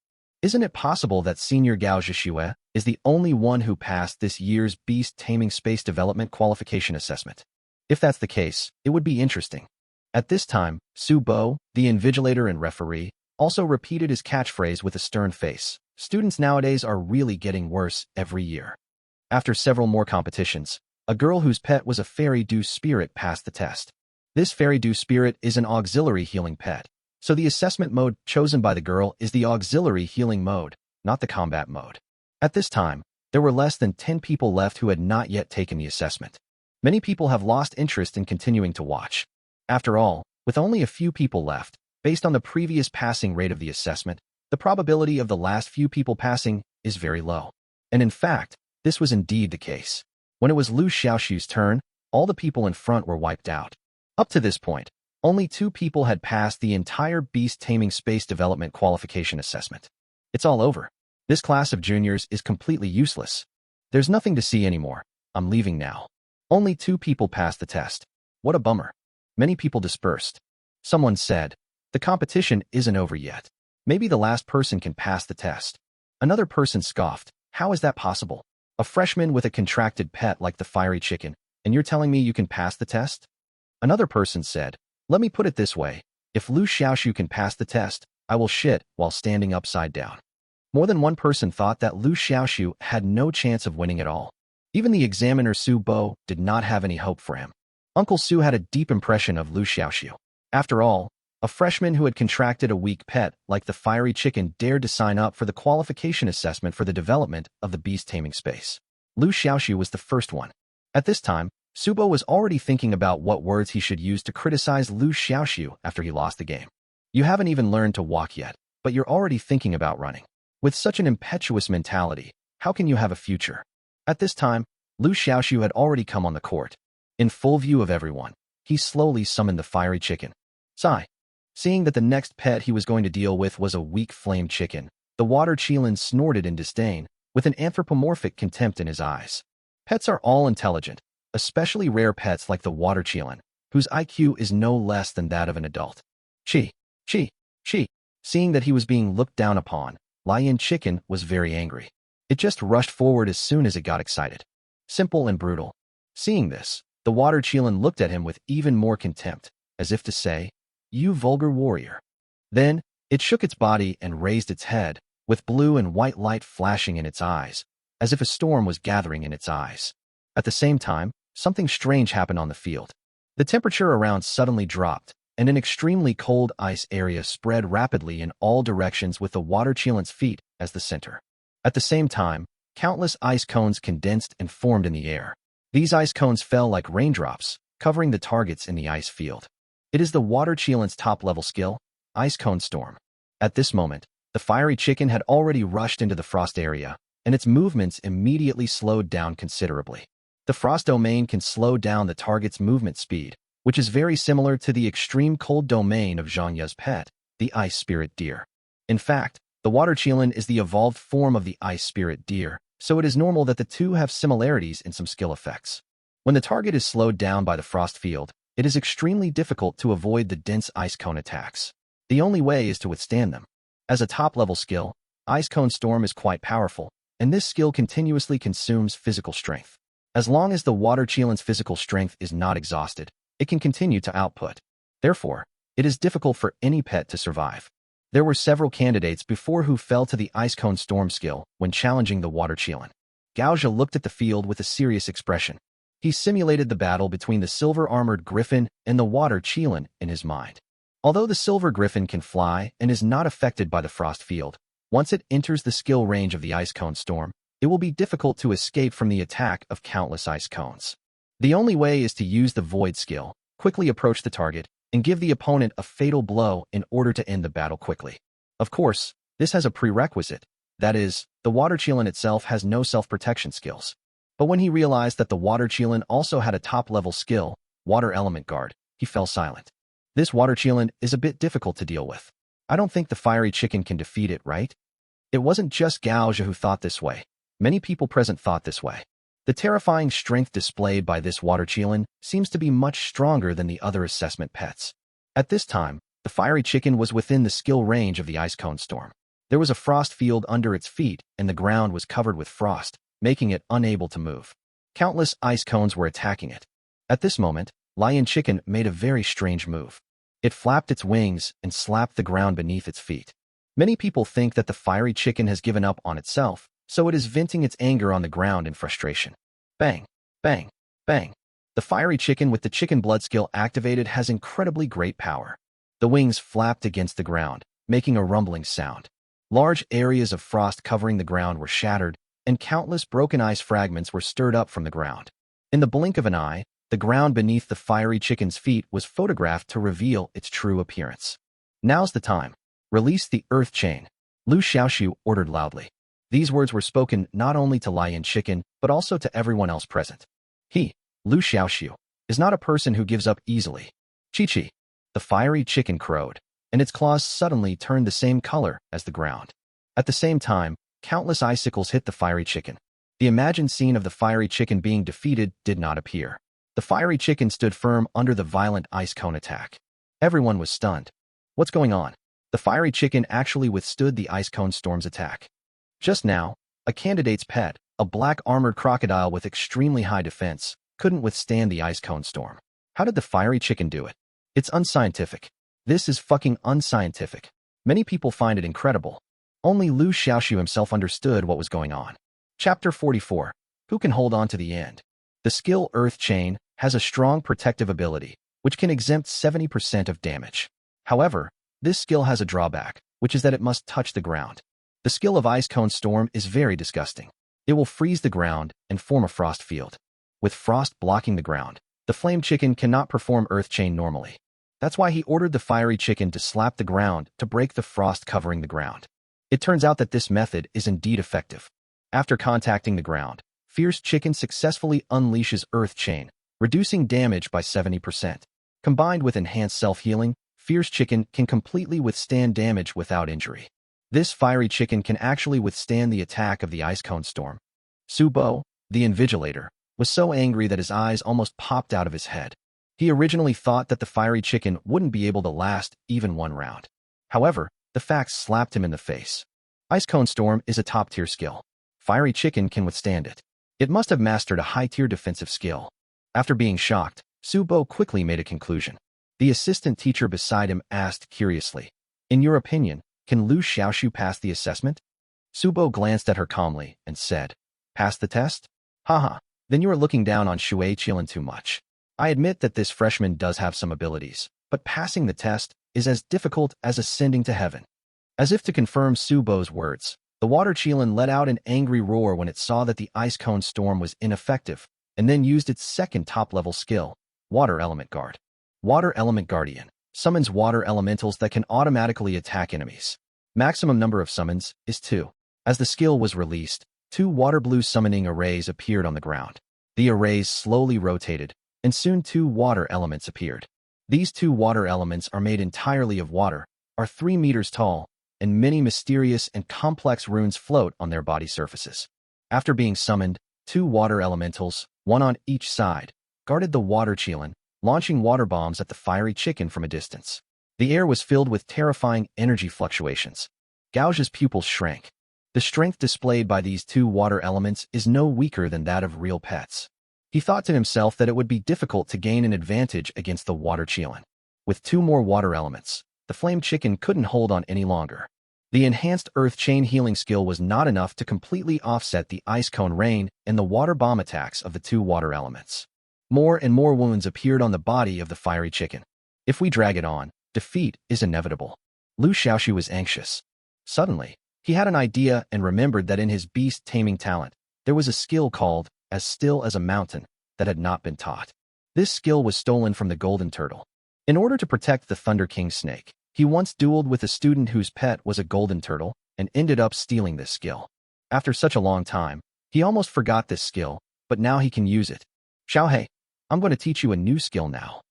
Isn't it possible that Senior Gao Jia is the only one who passed this year's Beast Taming Space Development Qualification Assessment? If that's the case, it would be interesting. At this time, Su Bo, the invigilator and referee, also repeated his catchphrase with a stern face. Students nowadays are really getting worse every year. After several more competitions, a girl whose pet was a fairy dew spirit passed the test. This fairy dew spirit is an auxiliary healing pet, so the assessment mode chosen by the girl is the auxiliary healing mode, not the combat mode. At this time, there were less than 10 people left who had not yet taken the assessment. Many people have lost interest in continuing to watch. After all, with only a few people left, based on the previous passing rate of the assessment, the probability of the last few people passing is very low. And in fact, this was indeed the case. When it was Liu Xiaoxu's turn, all the people in front were wiped out. Up to this point, only 2 people had passed the entire Beast Taming Space Development Qualification Assessment. It's all over. This class of juniors is completely useless. There's nothing to see anymore. I'm leaving now. Only 2 people passed the test. What a bummer. Many people dispersed. Someone said, the competition isn't over yet. Maybe the last person can pass the test. Another person scoffed. How is that possible? A freshman with a contracted pet like the fiery chicken, and you're telling me you can pass the test? Another person said, let me put it this way. If Liu Xiaoxu can pass the test, I will shit while standing upside down. More than one person thought that Liu Xiaoxu had no chance of winning at all. Even the examiner Su Bo did not have any hope for him. Uncle Su had a deep impression of Liu Xiaoxu. After all, a freshman who had contracted a weak pet like the fiery chicken dared to sign up for the qualification assessment for the development of the beast taming space. Liu Xiaoxu was the first one. At this time, Su Bo was already thinking about what words he should use to criticize Liu Xiaoxu after he lost the game. You haven't even learned to walk yet, but you're already thinking about running. With such an impetuous mentality, how can you have a future? At this time, Liu Xiaoxu had already come on the court. In full view of everyone, he slowly summoned the fiery chicken. Sigh. Seeing that the next pet he was going to deal with was a weak flame chicken, the water qilin snorted in disdain, with an anthropomorphic contempt in his eyes. Pets are all intelligent, especially rare pets like the water qilin, whose IQ is no less than that of an adult. Chi. Seeing that he was being looked down upon, Lion Chicken was very angry. It just rushed forward as soon as it got excited. Simple and brutal. Seeing this, the water qilin looked at him with even more contempt, as if to say, you vulgar warrior. Then, it shook its body and raised its head, with blue and white light flashing in its eyes, as if a storm was gathering in its eyes. At the same time, something strange happened on the field. The temperature around suddenly dropped, and an extremely cold ice area spread rapidly in all directions with the water qilin's feet as the center. At the same time, countless ice cones condensed and formed in the air. These ice cones fell like raindrops, covering the targets in the ice field. It is the water qilin's top-level skill, Ice Cone Storm. At this moment, the fiery chicken had already rushed into the frost area, and its movements immediately slowed down considerably. The frost domain can slow down the target's movement speed, which is very similar to the extreme cold domain of Zhang Ye's pet, the ice spirit deer. In fact, the water qilin is the evolved form of the ice spirit deer, so it is normal that the two have similarities in some skill effects. When the target is slowed down by the frost field, it is extremely difficult to avoid the dense ice cone attacks. The only way is to withstand them. As a top-level skill, Ice Cone Storm is quite powerful, and this skill continuously consumes physical strength. As long as the water qilin's physical strength is not exhausted, it can continue to output. Therefore, it is difficult for any pet to survive. There were several candidates before who fell to the Ice Cone Storm skill when challenging the water qilin. Gaozha looked at the field with a serious expression. He simulated the battle between the silver-armored griffin and the water qilin in his mind. Although the silver griffin can fly and is not affected by the frost field, once it enters the skill range of the Ice Cone Storm, it will be difficult to escape from the attack of countless ice cones. The only way is to use the Void skill, quickly approach the target, and give the opponent a fatal blow in order to end the battle quickly. Of course, this has a prerequisite, that is, the water qilin itself has no self-protection skills. But when he realized that the water qilin also had a top-level skill, Water Element Guard, he fell silent. This water qilin is a bit difficult to deal with. I don't think the fiery chicken can defeat it, right? It wasn't just Gaozha who thought this way. Many people present thought this way. The terrifying strength displayed by this water qilin seems to be much stronger than the other assessment pets. At this time, the fiery chicken was within the skill range of the Ice Cone Storm. There was a frost field under its feet, and the ground was covered with frost, making it unable to move. Countless ice cones were attacking it. At this moment, Lion Chicken made a very strange move. It flapped its wings and slapped the ground beneath its feet. Many people think that the fiery chicken has given up on itself, so it is venting its anger on the ground in frustration. Bang, bang, bang. The fiery chicken with the chicken blood skill activated has incredibly great power. The wings flapped against the ground, making a rumbling sound. Large areas of frost covering the ground were shattered, and countless broken ice fragments were stirred up from the ground. In the blink of an eye, the ground beneath the fiery chicken's feet was photographed to reveal its true appearance. Now's the time. Release the earth chain, Liu Xiaoxu ordered loudly. These words were spoken not only to Lion Chicken, but also to everyone else present. He, Liu Xiaoxu, is not a person who gives up easily. Chi-chi. The fiery chicken crowed, and its claws suddenly turned the same color as the ground. At the same time, countless icicles hit the fiery chicken. The imagined scene of the fiery chicken being defeated did not appear. The fiery chicken stood firm under the violent ice cone attack. Everyone was stunned. What's going on? The fiery chicken actually withstood the Ice Cone Storm's attack. Just now, a candidate's pet, a black armored crocodile with extremely high defense, couldn't withstand the Ice Cone Storm. How did the fiery chicken do it? It's unscientific. This is fucking unscientific. Many people find it incredible. Only Liu Xiaoxu himself understood what was going on. Chapter 44. Who can hold on to the end? The skill Earth Chain has a strong protective ability, which can exempt 70% of damage. However, this skill has a drawback, which is that it must touch the ground. The skill of Ice Cone Storm is very disgusting. It will freeze the ground and form a frost field. With frost blocking the ground, the flame chicken cannot perform Earth Chain normally. That's why he ordered the fiery chicken to slap the ground to break the frost covering the ground. It turns out that this method is indeed effective. After contacting the ground, Fierce Chicken successfully unleashes Earth Chain, reducing damage by 70%. Combined with enhanced self-healing, Fierce Chicken can completely withstand damage without injury. This fiery chicken can actually withstand the attack of the Ice Cone Storm. Su Bo, the Invigilator, was so angry that his eyes almost popped out of his head. He originally thought that the fiery chicken wouldn't be able to last even one round. However, the facts slapped him in the face. Ice Cone Storm is a top-tier skill. Fiery chicken can withstand it. It must have mastered a high-tier defensive skill. After being shocked, Su Bo quickly made a conclusion. The assistant teacher beside him asked curiously, "In your opinion, can Liu Xiaoxu pass the assessment?" Su Bo glanced at her calmly and said, "Pass the test? Haha, then you are looking down on Shui Qilin too much. I admit that this freshman does have some abilities, but passing the test is as difficult as ascending to heaven." As if to confirm Su Bo's words, the water qilin let out an angry roar when it saw that the Ice Cone Storm was ineffective, and then used its second top-level skill, Water Element Guard. Water Element Guardian summons water elementals that can automatically attack enemies. Maximum number of summons is 2. As the skill was released, 2 water blue summoning arrays appeared on the ground. The arrays slowly rotated, and soon two water elements appeared. These two water elements are made entirely of water, are 3 meters tall, and many mysterious and complex runes float on their body surfaces. After being summoned, two water elementals, one on each side, guarded the water Qilin, launching water bombs at the fiery chicken from a distance. The air was filled with terrifying energy fluctuations. Gao's pupils shrank. The strength displayed by these two water elements is no weaker than that of real pets. He thought to himself that it would be difficult to gain an advantage against the water Qilin. With two more water elements, the flame chicken couldn't hold on any longer. The enhanced earth chain healing skill was not enough to completely offset the ice cone rain and the water bomb attacks of the two water elements. More and more wounds appeared on the body of the fiery chicken. If we drag it on, defeat is inevitable. Liu Xiaoxu was anxious. Suddenly, he had an idea and remembered that in his beast taming talent, there was a skill called as still as a mountain that had not been taught. This skill was stolen from the golden turtle. In order to protect the Thunder King snake, he once dueled with a student whose pet was a golden turtle and ended up stealing this skill. After such a long time, he almost forgot this skill, but now he can use it. Xiaohei, I'm going to teach you a new skill now.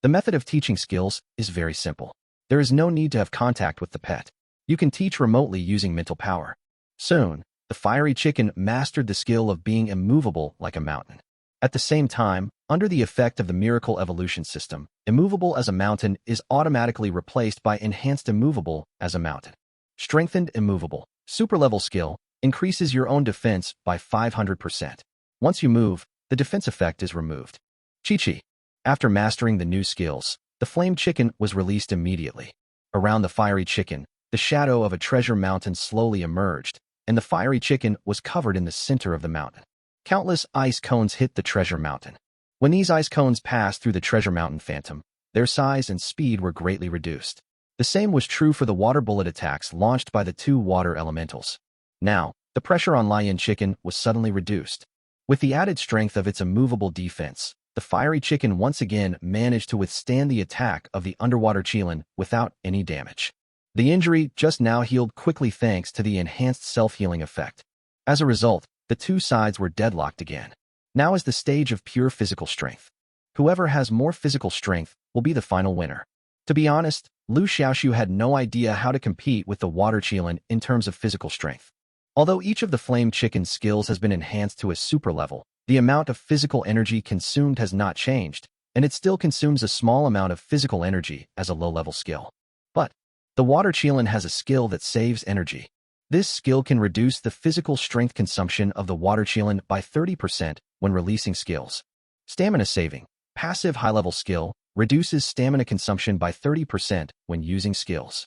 The method of teaching skills is very simple. There is no need to have contact with the pet. You can teach remotely using mental power. Soon, the fiery chicken mastered the skill of being immovable like a mountain. At the same time, under the effect of the miracle evolution system, immovable as a mountain is automatically replaced by enhanced immovable as a mountain. Strengthened immovable, superlevel skill, increases your own defense by 500%. Once you move, the defense effect is removed. Chi-Chi. After mastering the new skills, the flame chicken was released immediately. Around the fiery chicken, the shadow of a treasure mountain slowly emerged, and the fiery chicken was covered in the center of the mountain. Countless ice cones hit the treasure mountain. When these ice cones passed through the treasure mountain phantom, their size and speed were greatly reduced. The same was true for the water bullet attacks launched by the two water elementals. Now, the pressure on Lion Chicken was suddenly reduced. With the added strength of its immovable defense, the fiery chicken once again managed to withstand the attack of the underwater Qilin without any damage. The injury just now healed quickly thanks to the enhanced self-healing effect. As a result, the two sides were deadlocked again. Now is the stage of pure physical strength. Whoever has more physical strength will be the final winner. To be honest, Liu Xiaoxu had no idea how to compete with the water Qilin in terms of physical strength. Although each of the flame chicken's skills has been enhanced to a super level, the amount of physical energy consumed has not changed, and it still consumes a small amount of physical energy as a low-level skill. But the water Qilin has a skill that saves energy. This skill can reduce the physical strength consumption of the water Qilin by 30% when releasing skills. Stamina saving, passive high-level skill, reduces stamina consumption by 30% when using skills.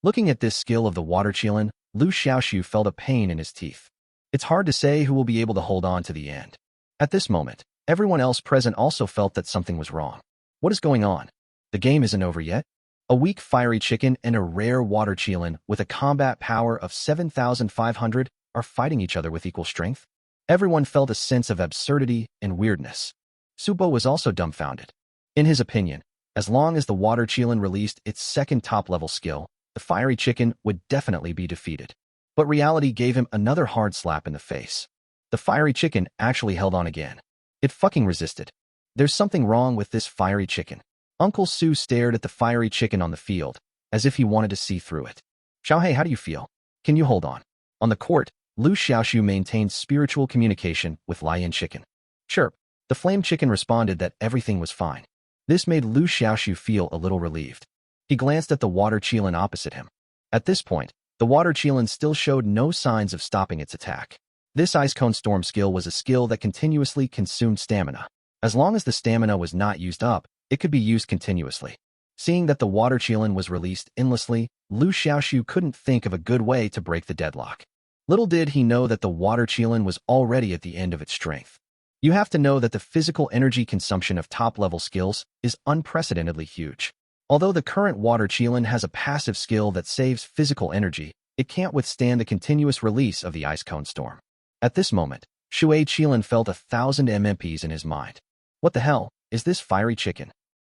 Looking at this skill of the water Qilin, Liu Xiaoxu felt a pain in his teeth. It's hard to say who will be able to hold on to the end. At this moment, everyone else present also felt that something was wrong. What is going on? The game isn't over yet. A weak fiery chicken and a rare water Qilin with a combat power of 7,500 are fighting each other with equal strength. Everyone felt a sense of absurdity and weirdness. Subo was also dumbfounded. In his opinion, as long as the water Qilin released its second top-level skill, the fiery chicken would definitely be defeated. But reality gave him another hard slap in the face. The fiery chicken actually held on again. It fucking resisted. There's something wrong with this fiery chicken. Uncle Su stared at the fiery chicken on the field, as if he wanted to see through it. Xiaohei, how do you feel? Can you hold on? On the court, Liu Xiaoxu maintained spiritual communication with Lion Chicken. Chirp. The flame chicken responded that everything was fine. This made Liu Xiaoxu feel a little relieved. He glanced at the water Qilin opposite him. At this point, the water Qilin still showed no signs of stopping its attack. This Ice Cone Storm skill was a skill that continuously consumed stamina. As long as the stamina was not used up, it could be used continuously. Seeing that the water Qilin was released endlessly, Liu Xiaoxu couldn't think of a good way to break the deadlock. Little did he know that the water Qilin was already at the end of its strength. You have to know that the physical energy consumption of top-level skills is unprecedentedly huge. Although the current water Qilin has a passive skill that saves physical energy, it can't withstand the continuous release of the Ice Cone Storm. At this moment, Shui Qilin felt 1,000 MMPs in his mind. What the hell is this fiery chicken?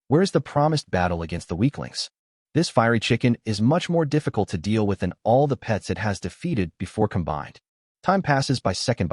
Where is the promised battle against the weaklings? This fiery chicken is much more difficult to deal with than all the pets it has defeated before combined. Time passes by second.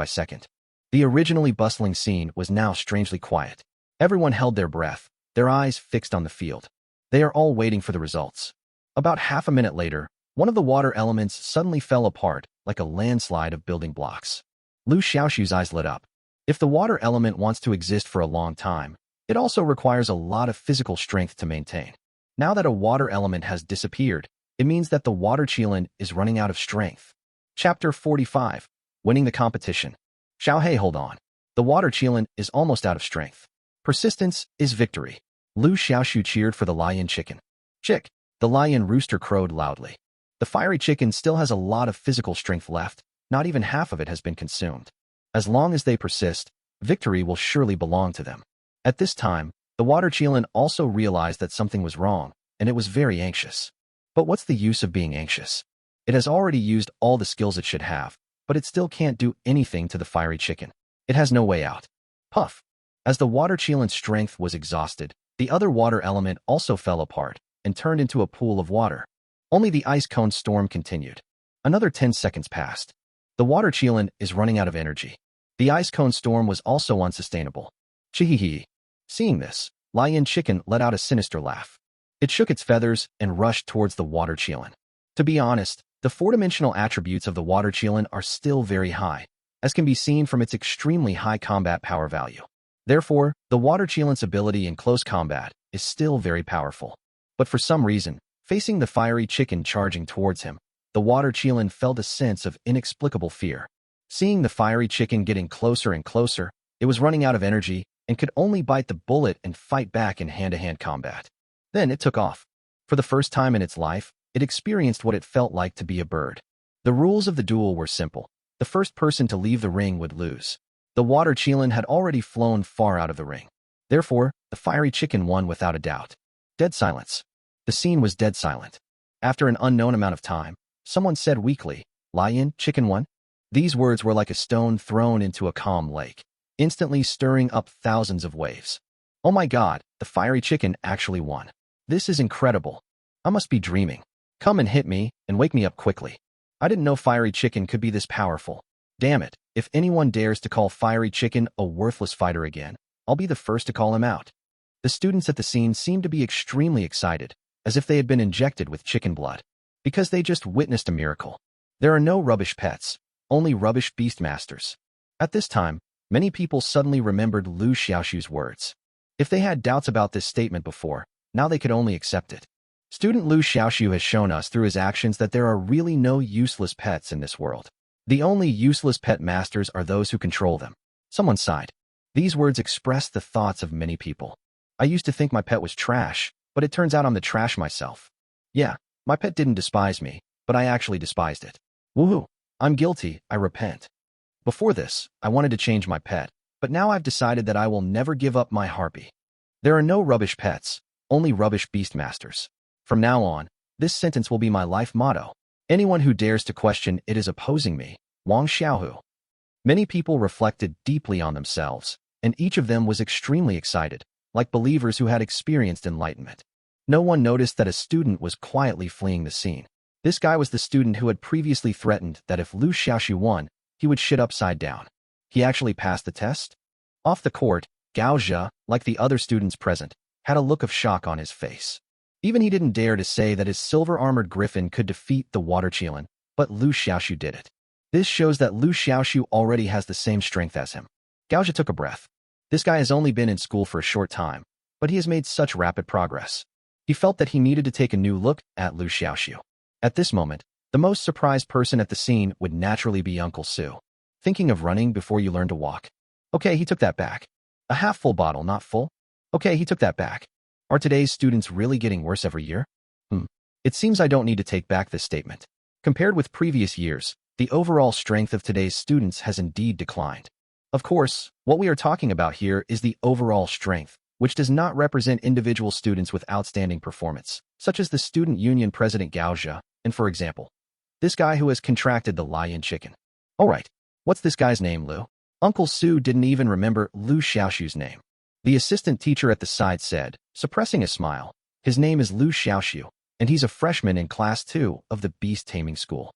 The originally bustling scene was now strangely quiet. Everyone held their breath, their eyes fixed on the field. They are all waiting for the results. About half a minute later, one of the water elements suddenly fell apart like a landslide of building blocks. Liu Xiaoxu's eyes lit up. If the water element wants to exist for a long time, it also requires a lot of physical strength to maintain. Now that a water element has disappeared, it means that the water qilin is running out of strength. Chapter 45. Winning the competition. Xiaohei, hold on. The water qilin is almost out of strength. Persistence is victory. Liu Xiaoxu cheered for the lion chicken. Chick. The lion rooster crowed loudly. The fiery chicken still has a lot of physical strength left, not even half of it has been consumed. As long as they persist, victory will surely belong to them. At this time, the water qilin also realized that something was wrong, and it was very anxious. But what's the use of being anxious? It has already used all the skills it should have, but it still can't do anything to the fiery chicken. It has no way out. Puff. As the water qilin's strength was exhausted, the other water element also fell apart and turned into a pool of water. Only the ice cone storm continued. Another 10 seconds passed. The water qilin is running out of energy. The ice cone storm was also unsustainable. Chihihi. Seeing this, lion chicken let out a sinister laugh. It shook its feathers and rushed towards the water qilin. To be honest, the four-dimensional attributes of the water qilin are still very high, as can be seen from its extremely high combat power value. Therefore, the water qilin's ability in close combat is still very powerful. But for some reason, facing the fiery chicken charging towards him, the water qilin felt a sense of inexplicable fear. Seeing the fiery chicken getting closer and closer, it was running out of energy and could only bite the bullet and fight back in hand-to-hand combat. Then it took off. For the first time in its life, it experienced what it felt like to be a bird. The rules of the duel were simple. The first person to leave the ring would lose. The water qilin had already flown far out of the ring. Therefore, the fiery chicken won without a doubt. Dead silence. The scene was dead silent. After an unknown amount of time, someone said weakly, "Lion, chicken won?" These words were like a stone thrown into a calm lake, instantly stirring up thousands of waves. Oh my god, the fiery chicken actually won. This is incredible. I must be dreaming. Come and hit me, and wake me up quickly. I didn't know fiery chicken could be this powerful. Damn it, if anyone dares to call fiery chicken a worthless fighter again, I'll be the first to call him out. The students at the scene seemed to be extremely excited, as if they had been injected with chicken blood, because they just witnessed a miracle. There are no rubbish pets, only rubbish beastmasters. At this time, many people suddenly remembered Liu Xiaoxu's words. If they had doubts about this statement before, now they could only accept it. Student Liu Xiaoxu has shown us through his actions that there are really no useless pets in this world. The only useless pet masters are those who control them. Someone sighed. These words expressed the thoughts of many people. I used to think my pet was trash, but it turns out I'm the trash myself. Yeah, my pet didn't despise me, but I actually despised it. Woohoo! I'm guilty, I repent. Before this, I wanted to change my pet, but now I've decided that I will never give up my harpy. There are no rubbish pets, only rubbish beastmasters. From now on, this sentence will be my life motto. Anyone who dares to question it is opposing me. Wang Xiaohu. Many people reflected deeply on themselves, and each of them was extremely excited, like believers who had experienced enlightenment. No one noticed that a student was quietly fleeing the scene. This guy was the student who had previously threatened that if Liu Xiaoxu won, he would shit upside down. He actually passed the test? Off the court, Gao Zhe, like the other students present, had a look of shock on his face. Even he didn't dare to say that his silver-armored griffin could defeat the water qilin, but Liu Xiaoxu did it. This shows that Liu Xiaoxu already has the same strength as him. Gao Zhe took a breath. This guy has only been in school for a short time, but he has made such rapid progress. He felt that he needed to take a new look at Liu Xiaoxu. At this moment, the most surprised person at the scene would naturally be Uncle Su. Thinking of running before you learn to walk? Okay, he took that back. A half-full bottle, not full? Okay, he took that back. Are today's students really getting worse every year? It seems I don't need to take back this statement. Compared with previous years, the overall strength of today's students has indeed declined. Of course, what we are talking about here is the overall strength, which does not represent individual students with outstanding performance, such as the student union president Gao Zhe, and for example, this guy who has contracted the lion chicken. Alright, what's this guy's name, Liu? Uncle Su didn't even remember Liu Xiaoxu's name. The assistant teacher at the side said, suppressing a smile, his name is Liu Xiaoxu, and he's a freshman in class 2 of the beast taming school.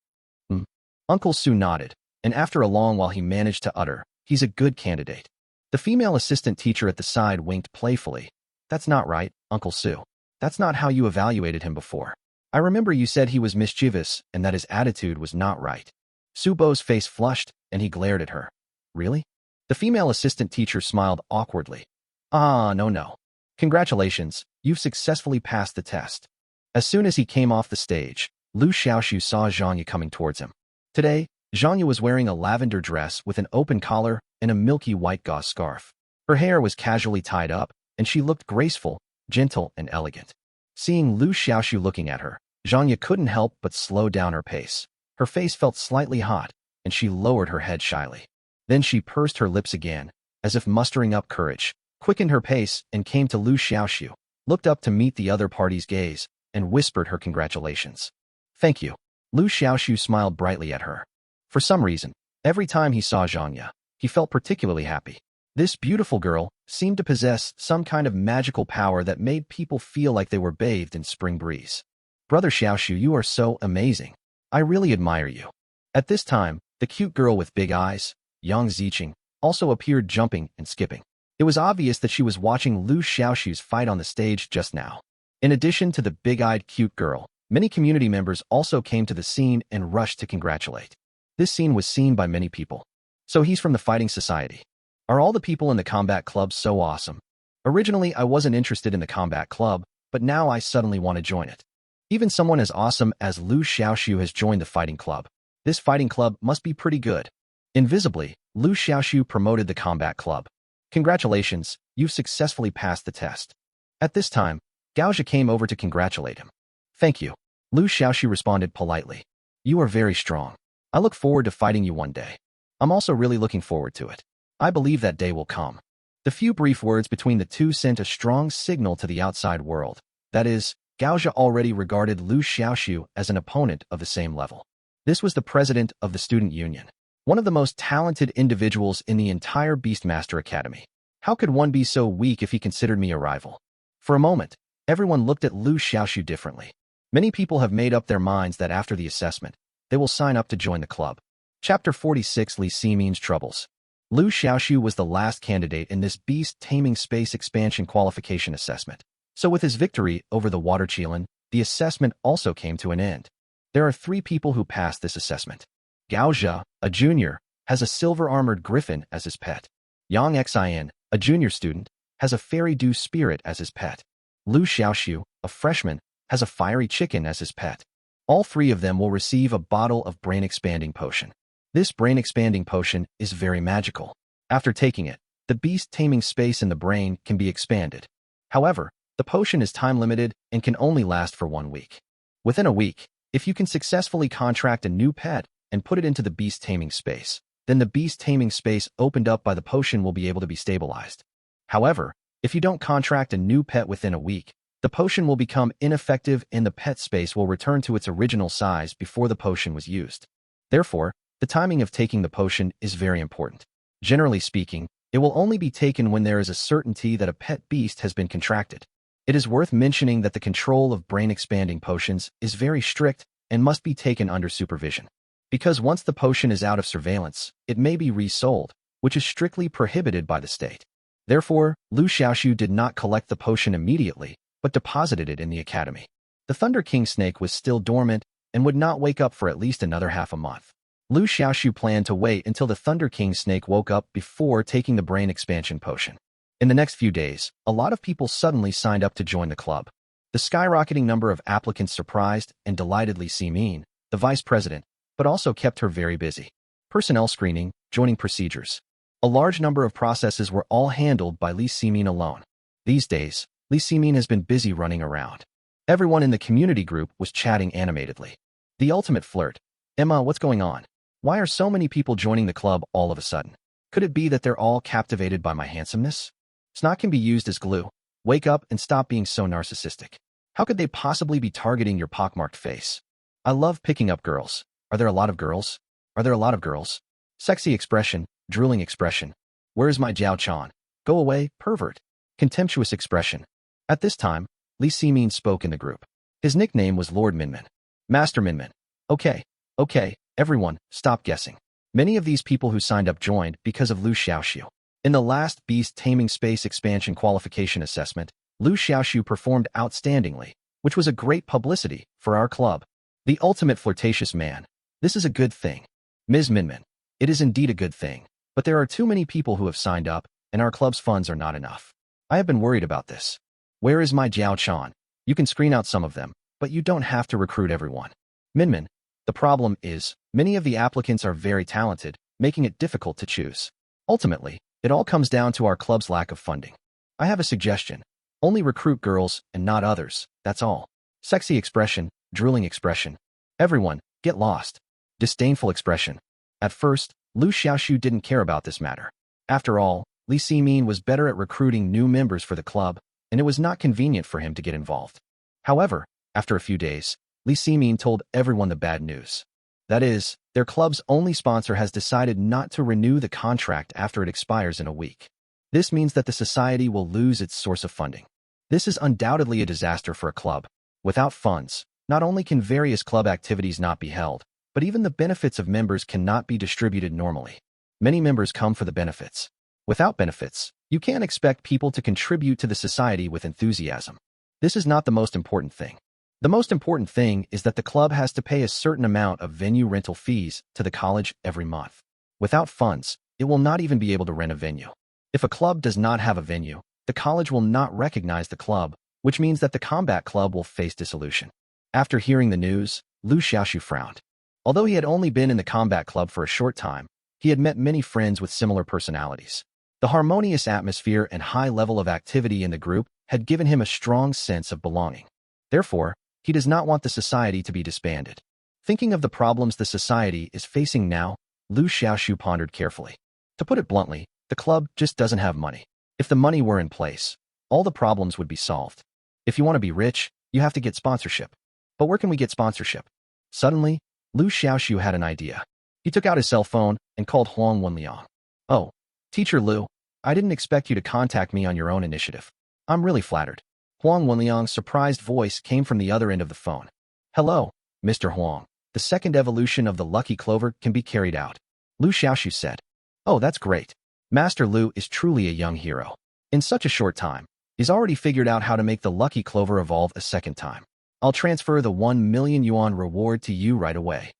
Uncle Su nodded, and after a long while he managed to utter, He's a good candidate. The female assistant teacher at the side winked playfully. That's not right, Uncle Sue. That's not how you evaluated him before. I remember you said he was mischievous and that his attitude was not right. Subo's face flushed and he glared at her. Really? The female assistant teacher smiled awkwardly. No. Congratulations, you've successfully passed the test. As soon as he came off the stage, Liu Xiaoxu saw Zhanya coming towards him. Today, Zhanya was wearing a lavender dress with an open collar and a milky white gauze scarf. Her hair was casually tied up, and she looked graceful, gentle, and elegant. Seeing Liu Xiaoxu looking at her, Zhanya couldn't help but slow down her pace. Her face felt slightly hot, and she lowered her head shyly. Then she pursed her lips again, as if mustering up courage, quickened her pace, and came to Liu Xiaoxu, looked up to meet the other party's gaze, and whispered her congratulations. Thank you. Liu Xiaoxu smiled brightly at her. For some reason, every time he saw Zhanya, he felt particularly happy. This beautiful girl seemed to possess some kind of magical power that made people feel like they were bathed in spring breeze. Brother Xiaoxu, you are so amazing. I really admire you. At this time, the cute girl with big eyes, Yang Ziqing, also appeared jumping and skipping. It was obvious that she was watching Liu Xiaoxu's fight on the stage just now. In addition to the big-eyed cute girl, many community members also came to the scene and rushed to congratulate. This scene was seen by many people. So he's from the fighting society. Are all the people in the combat club so awesome? Originally, I wasn't interested in the combat club, but now I suddenly want to join it. Even someone as awesome as Liu Xiaoxu has joined the fighting club. This fighting club must be pretty good. Invisibly, Liu Xiaoxu promoted the combat club. Congratulations, you've successfully passed the test. At this time, Gaozha came over to congratulate him. Thank you. Liu Xiaoxu responded politely. You are very strong. I look forward to fighting you one day. I'm also really looking forward to it. I believe that day will come. The few brief words between the two sent a strong signal to the outside world. That is, Gaozha already regarded Liu Xiaoxu as an opponent of the same level. This was the president of the student union, one of the most talented individuals in the entire Beastmaster Academy. How could one be so weak if he considered me a rival? For a moment, everyone looked at Liu Xiaoxu differently. Many people have made up their minds that after the assessment, they will sign up to join the club. Chapter 46 Li Ximin's Troubles. Liu Xiaoxu was the last candidate in this Beast Taming Space Expansion Qualification Assessment. So with his victory over the Water Qilin, the assessment also came to an end. There are 3 people who passed this assessment. Gaozha, a junior, has a silver-armored griffin as his pet. Yang Xin, a junior student, has a fairy dew spirit as his pet. Liu Xiaoxu, a freshman, has a fiery chicken as his pet. All 3 of them will receive a bottle of brain-expanding potion. This brain-expanding potion is very magical. After taking it, the beast taming space in the brain can be expanded. However, the potion is time-limited and can only last for 1 week. Within a week, if you can successfully contract a new pet and put it into the beast taming space, then the beast taming space opened up by the potion will be able to be stabilized. However, if you don't contract a new pet within a week, the potion will become ineffective and the pet space will return to its original size before the potion was used. Therefore, the timing of taking the potion is very important. Generally speaking, it will only be taken when there is a certainty that a pet beast has been contracted. It is worth mentioning that the control of brain-expanding potions is very strict and must be taken under supervision. Because once the potion is out of surveillance, it may be resold, which is strictly prohibited by the state. Therefore, Liu Xiaoxu did not collect the potion immediately, but deposited it in the academy. The Thunder King snake was still dormant and would not wake up for at least another half a month. Liu Xiaoxu planned to wait until the Thunder King snake woke up before taking the brain expansion potion. In the next few days, a lot of people suddenly signed up to join the club. The skyrocketing number of applicants surprised and delighted Li Ximin, the vice president, but also kept her very busy. Personnel screening, joining procedures. A large number of processes were all handled by Li Ximin alone. These days, Li Ximin has been busy running around. Everyone in the community group was chatting animatedly. The ultimate flirt. Emma, what's going on? Why are so many people joining the club all of a sudden? Could it be that they're all captivated by my handsomeness? Snot can be used as glue. Wake up and stop being so narcissistic. How could they possibly be targeting your pockmarked face? I love picking up girls. Are there a lot of girls? Are there a lot of girls? Sexy expression, drooling expression. Where's my Jiao Chan? Go away, pervert. Contemptuous expression. At this time, Li Ximin spoke in the group. His nickname was Lord Minmin. Master Minmin. Okay, everyone, stop guessing. Many of these people who signed up joined because of Liu Xiaoxu. In the last Beast Taming Space Expansion Qualification Assessment, Liu Xiaoxu performed outstandingly, which was a great publicity for our club. The ultimate flirtatious man. This is a good thing. Ms. Minmin, it is indeed a good thing, but there are too many people who have signed up, and our club's funds are not enough. I have been worried about this. Where is my Jiao Chan? You can screen out some of them, but you don't have to recruit everyone. Minmin, the problem is, many of the applicants are very talented, making it difficult to choose. Ultimately, it all comes down to our club's lack of funding. I have a suggestion. Only recruit girls and not others, that's all. Sexy expression, drooling expression. Everyone, get lost. Disdainful expression. At first, Liu Xiaoxu didn't care about this matter. After all, Li Ximin was better at recruiting new members for the club, and it was not convenient for him to get involved. However, after a few days, Li Ximin told everyone the bad news. That is, their club's only sponsor has decided not to renew the contract after it expires in a week. This means that the society will lose its source of funding. This is undoubtedly a disaster for a club. Without funds, not only can various club activities not be held, but even the benefits of members cannot be distributed normally. Many members come for the benefits. Without benefits, you can't expect people to contribute to the society with enthusiasm. This is not the most important thing. The most important thing is that the club has to pay a certain amount of venue rental fees to the college every month. Without funds, it will not even be able to rent a venue. If a club does not have a venue, the college will not recognize the club, which means that the combat club will face dissolution. After hearing the news, Liu Xiaoxu frowned. Although he had only been in the combat club for a short time, he had met many friends with similar personalities. The harmonious atmosphere and high level of activity in the group had given him a strong sense of belonging. Therefore, he does not want the society to be disbanded. Thinking of the problems the society is facing now, Liu Xiaoxu pondered carefully. To put it bluntly, the club just doesn't have money. If the money were in place, all the problems would be solved. If you want to be rich, you have to get sponsorship. But where can we get sponsorship? Suddenly, Liu Xiaoxu had an idea. He took out his cell phone and called Huang Wenliang. Oh, Teacher Liu, I didn't expect you to contact me on your own initiative. I'm really flattered. Huang Wenliang's surprised voice came from the other end of the phone. Hello, Mr. Huang. The second evolution of the Lucky Clover can be carried out. Liu Xiaoxu said. Oh, that's great. Master Liu is truly a young hero. In such a short time, he's already figured out how to make the Lucky Clover evolve a second time. I'll transfer the 1 million yuan reward to you right away.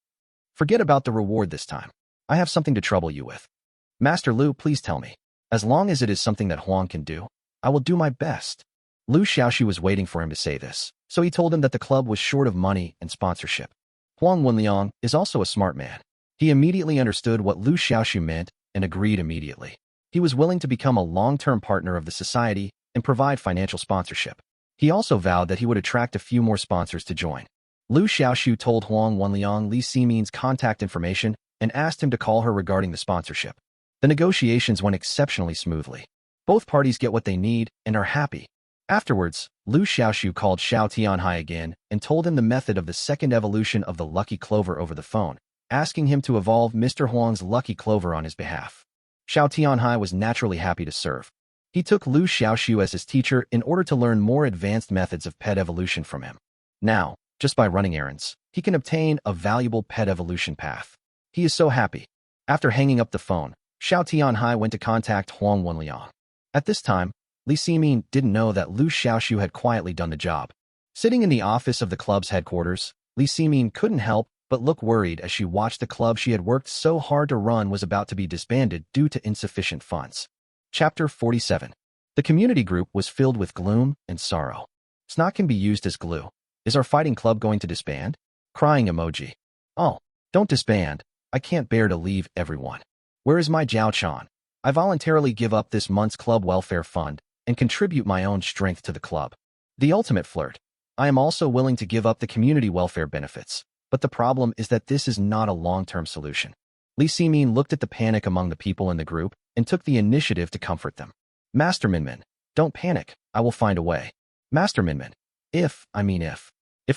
Forget about the reward this time. I have something to trouble you with. Master Liu, please tell me. As long as it is something that Huang can do, I will do my best. Liu Xiaoxu was waiting for him to say this, so he told him that the club was short of money and sponsorship. Huang Wenliang is also a smart man. He immediately understood what Liu Xiaoxu meant and agreed immediately. He was willing to become a long-term partner of the society and provide financial sponsorship. He also vowed that he would attract a few more sponsors to join. Liu Xiaoxu told Huang Wenliang Li Ximin's contact information and asked him to call her regarding the sponsorship. The negotiations went exceptionally smoothly. Both parties get what they need and are happy. Afterwards, Liu Xiaoxu called Xiao Tianhai again and told him the method of the second evolution of the Lucky Clover over the phone, asking him to evolve Mr. Huang's Lucky Clover on his behalf. Xiao Tianhai was naturally happy to serve. He took Liu Xiaoxu as his teacher in order to learn more advanced methods of pet evolution from him. Now, just by running errands, he can obtain a valuable pet evolution path. He is so happy. After hanging up the phone, Xiao Tianhai went to contact Huang Wenliang. At this time, Li Ximin didn't know that Liu Xiaoxu had quietly done the job. Sitting in the office of the club's headquarters, Li Ximin couldn't help but look worried as she watched the club she had worked so hard to run was about to be disbanded due to insufficient funds. Chapter 47. The community group was filled with gloom and sorrow. Snot can be used as glue. Is our fighting club going to disband? Crying emoji. Oh, don't disband. I can't bear to leave everyone. Where is my Jiao Chan? I voluntarily give up this month's club welfare fund and contribute my own strength to the club. The ultimate flirt. I am also willing to give up the community welfare benefits, but the problem is that this is not a long-term solution. Li Ximin looked at the panic among the people in the group and took the initiative to comfort them. Master Minmin, don't panic, I will find a way. Master Minmin, if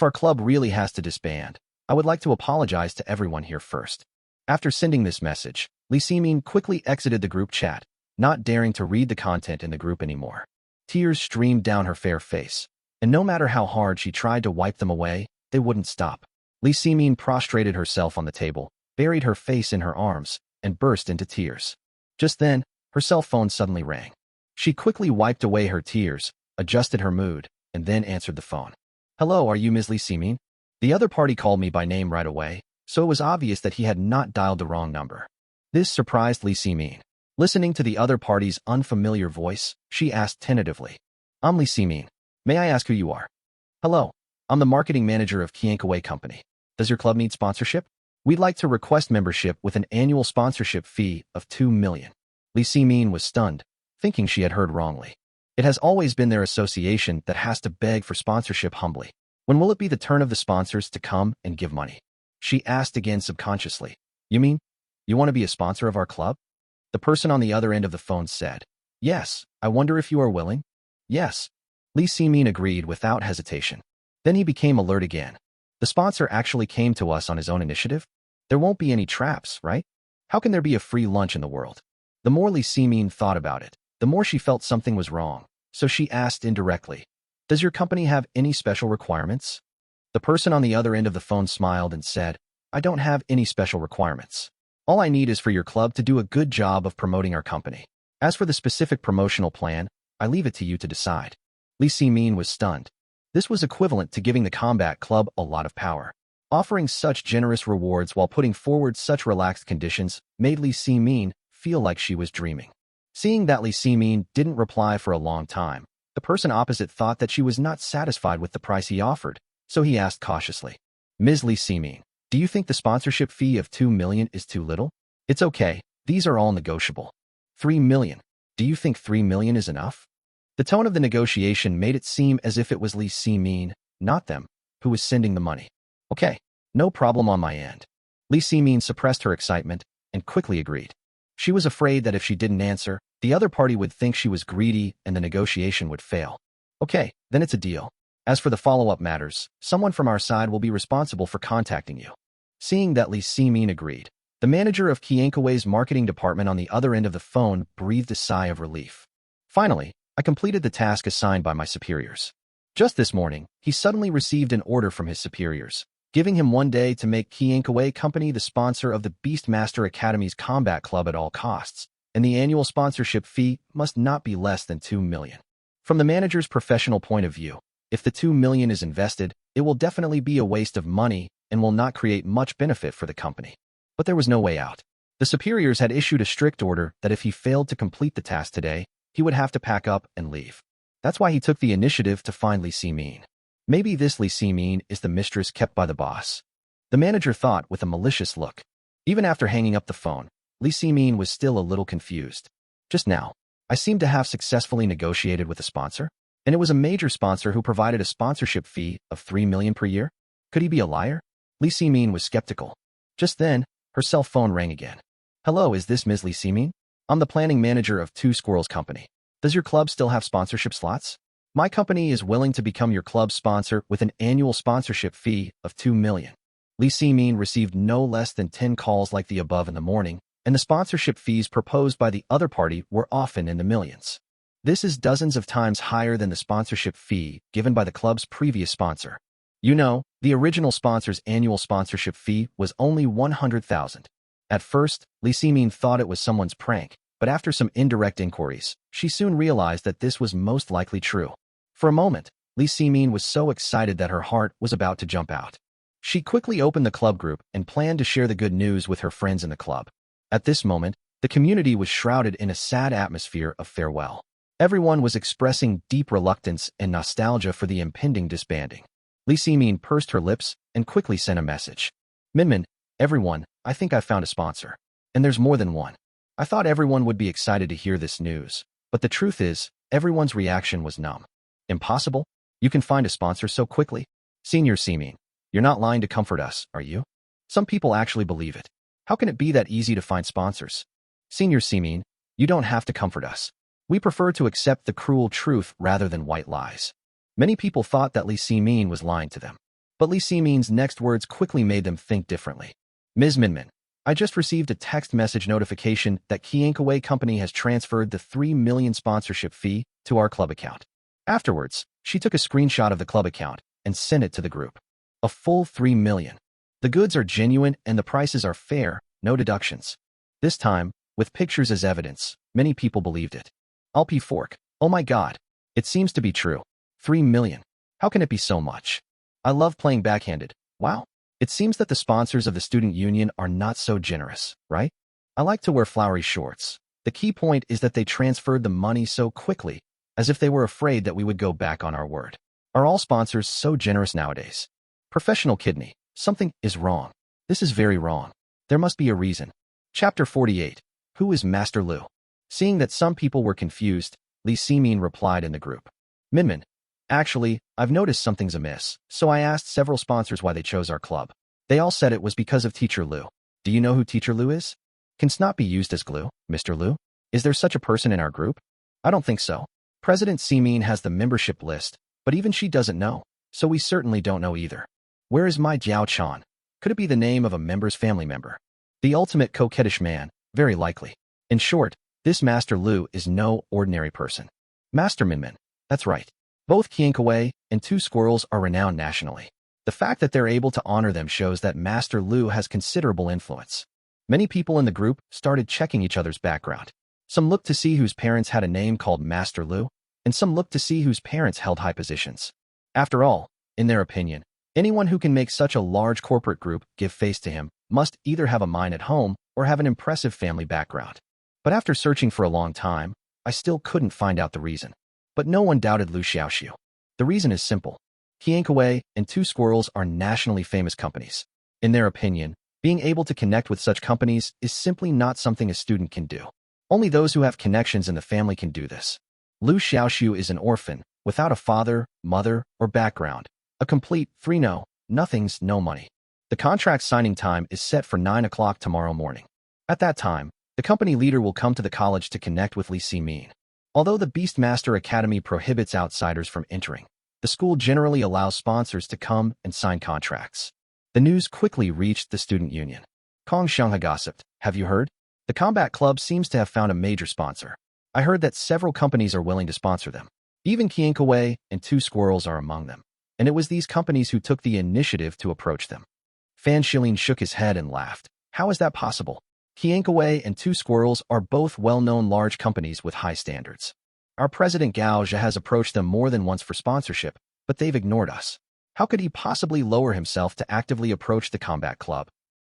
our club really has to disband, I would like to apologize to everyone here first. After sending this message, Li Ximin quickly exited the group chat, not daring to read the content in the group anymore. Tears streamed down her fair face, and no matter how hard she tried to wipe them away, they wouldn't stop. Li Ximin prostrated herself on the table, buried her face in her arms, and burst into tears. Just then, her cell phone suddenly rang. She quickly wiped away her tears, adjusted her mood, and then answered the phone. "Hello, are you Ms. Li Ximin?" The other party called me by name right away, so it was obvious that he had not dialed the wrong number. This surprised Li Ximin. Listening to the other party's unfamiliar voice, she asked tentatively, "I'm Li Ximin. May I ask who you are?" "Hello. I'm the marketing manager of Qiankaway Company. Does your club need sponsorship? We'd like to request membership with an annual sponsorship fee of 2 million. Li Ximin was stunned, thinking she had heard wrongly. It has always been their association that has to beg for sponsorship humbly. When will it be the turn of the sponsors to come and give money? She asked again subconsciously. You mean, you want to be a sponsor of our club? The person on the other end of the phone said, Yes, I wonder if you are willing? Yes. Li Ximin agreed without hesitation. Then he became alert again. The sponsor actually came to us on his own initiative? There won't be any traps, right? How can there be a free lunch in the world? The more Li Ximin thought about it, the more she felt something was wrong, so she asked indirectly, Does your company have any special requirements? The person on the other end of the phone smiled and said, I don't have any special requirements. All I need is for your club to do a good job of promoting our company. As for the specific promotional plan, I leave it to you to decide. Li Ximin was stunned. This was equivalent to giving the combat club a lot of power. Offering such generous rewards while putting forward such relaxed conditions made Li Ximin feel like she was dreaming. Seeing that Li Ximin didn't reply for a long time, the person opposite thought that she was not satisfied with the price he offered, so he asked cautiously, Ms. Li Ximin, do you think the sponsorship fee of 2 million is too little? It's okay, these are all negotiable. 3 million. Do you think 3 million is enough? The tone of the negotiation made it seem as if it was Li Ximin, not them, who was sending the money. Okay, no problem on my end. Li Ximin suppressed her excitement and quickly agreed. She was afraid that if she didn't answer, the other party would think she was greedy and the negotiation would fail. Okay, then it's a deal. As for the follow-up matters, someone from our side will be responsible for contacting you. Seeing that Li Ximin agreed, the manager of Qiankaway's marketing department on the other end of the phone breathed a sigh of relief. Finally, I completed the task assigned by my superiors. Just this morning, he suddenly received an order from his superiors, giving him 1 day to make Qiankaway Company the sponsor of the Beastmaster Academy's combat club at all costs, and the annual sponsorship fee must not be less than 2 million. From the manager's professional point of view, if the 2 million is invested, it will definitely be a waste of money and will not create much benefit for the company. But there was no way out. The superiors had issued a strict order that if he failed to complete the task today, he would have to pack up and leave. That's why he took the initiative to find Li Ximin. Maybe this Li Ximin is the mistress kept by the boss. The manager thought with a malicious look. Even after hanging up the phone, Li Ximin was still a little confused. Just now, I seemed to have successfully negotiated with a sponsor, and it was a major sponsor who provided a sponsorship fee of 3 million per year? Could he be a liar? Li Ximin was skeptical. Just then, her cell phone rang again. Hello, is this Ms. Li Ximin? I'm the planning manager of Two Squirrels Company. Does your club still have sponsorship slots? My company is willing to become your club sponsor with an annual sponsorship fee of 2 million. Li Ximin received no less than 10 calls like the above in the morning, and the sponsorship fees proposed by the other party were often in the millions. This is dozens of times higher than the sponsorship fee given by the club's previous sponsor. You know, the original sponsor's annual sponsorship fee was only 100,000. At first, Li Ximin thought it was someone's prank, but after some indirect inquiries, she soon realized that this was most likely true. For a moment, Li Ximin was so excited that her heart was about to jump out. She quickly opened the club group and planned to share the good news with her friends in the club. At this moment, the community was shrouded in a sad atmosphere of farewell. Everyone was expressing deep reluctance and nostalgia for the impending disbanding. Li Ximin pursed her lips and quickly sent a message. Minmin, everyone, I think I found a sponsor. And there's more than one. I thought everyone would be excited to hear this news, but the truth is, everyone's reaction was numb. Impossible? You can find a sponsor so quickly? Senior Ximin, you're not lying to comfort us, are you? Some people actually believe it. How can it be that easy to find sponsors? Senior Ximin, you don't have to comfort us. We prefer to accept the cruel truth rather than white lies. Many people thought that Li Ximin was lying to them. But Li Ximin's next words quickly made them think differently. Ms. Minmin, I just received a text message notification that Qiankaway Company has transferred the 3 million sponsorship fee to our club account. Afterwards, she took a screenshot of the club account and sent it to the group. A full 3 million. The goods are genuine and the prices are fair, no deductions. This time, with pictures as evidence, many people believed it. LP Fork. Oh my god. It seems to be true. 3 million. How can it be so much? I love playing backhanded. Wow. It seems that the sponsors of the student union are not so generous, right? I like to wear flowery shorts. The key point is that they transferred the money so quickly, as if they were afraid that we would go back on our word. Are all sponsors so generous nowadays? Professional kidney. Something is wrong. This is very wrong. There must be a reason. Chapter 48. Who is Master Liu? Seeing that some people were confused, Li Ximin replied in the group. Minmin. Actually, I've noticed something's amiss, so I asked several sponsors why they chose our club. They all said it was because of Teacher Liu. Do you know who Teacher Liu is? Can snot be used as glue, Mr. Liu? Is there such a person in our group? I don't think so. President Ximin has the membership list, but even she doesn't know, so we certainly don't know either. Where is my Jiao Chan? Could it be the name of a member's family member? The ultimate coquettish man, very likely. In short, this Master Liu is no ordinary person. Master Minmin. That's right. Both Qiankawei and Two Squirrels are renowned nationally. The fact that they're able to honor them shows that Master Liu has considerable influence. Many people in the group started checking each other's background. Some looked to see whose parents had a name called Master Liu, and some looked to see whose parents held high positions. After all, in their opinion, anyone who can make such a large corporate group give face to him must either have a mine at home or have an impressive family background. But after searching for a long time, I still couldn't find out the reason. But no one doubted Liu Xiaoxu. The reason is simple. Qiankawei and Two Squirrels are nationally famous companies. In their opinion, being able to connect with such companies is simply not something a student can do. Only those who have connections in the family can do this. Liu Xiaoxu is an orphan, without a father, mother, or background. A complete nothings, no money. The contract signing time is set for 9 o'clock tomorrow morning. At that time, the company leader will come to the college to connect with Li Ximin. Although the Beastmaster Academy prohibits outsiders from entering, the school generally allows sponsors to come and sign contracts. The news quickly reached the student union. Kong Xianghe gossiped. Have you heard? The combat club seems to have found a major sponsor. I heard that several companies are willing to sponsor them. Even Qiankawei and Two Squirrels are among them. And it was these companies who took the initiative to approach them. Fan Shilin shook his head and laughed. How is that possible? Qiankawei and Two Squirrels are both well-known large companies with high standards. Our president Gao Zhe has approached them more than once for sponsorship, but they've ignored us. How could he possibly lower himself to actively approach the combat club?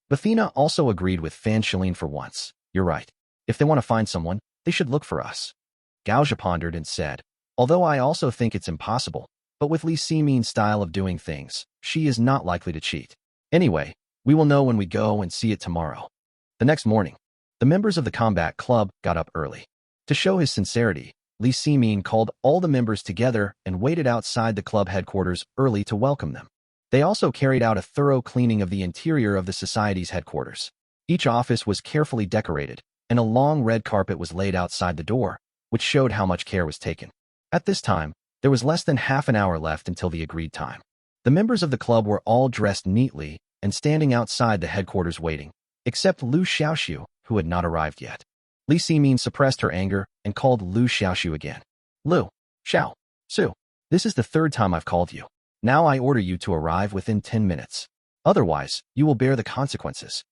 Bethina also agreed with Fan Shilin for once. You're right. If they want to find someone, they should look for us. Gao Zhe pondered and said, although I also think it's impossible, but with Li Ximin's style of doing things, she is not likely to cheat. Anyway, we will know when we go and see it tomorrow. The next morning, the members of the combat club got up early. To show his sincerity, Li Ximin called all the members together and waited outside the club headquarters early to welcome them. They also carried out a thorough cleaning of the interior of the society's headquarters. Each office was carefully decorated, and a long red carpet was laid outside the door, which showed how much care was taken. At this time, there was less than half an hour left until the agreed time. The members of the club were all dressed neatly and standing outside the headquarters waiting, except Liu Xiaoxu, who had not arrived yet. Li Ximin suppressed her anger and called Liu Xiaoxu again. Liu Xiaoxu, this is the third time I've called you. Now I order you to arrive within 10 minutes. Otherwise, you will bear the consequences.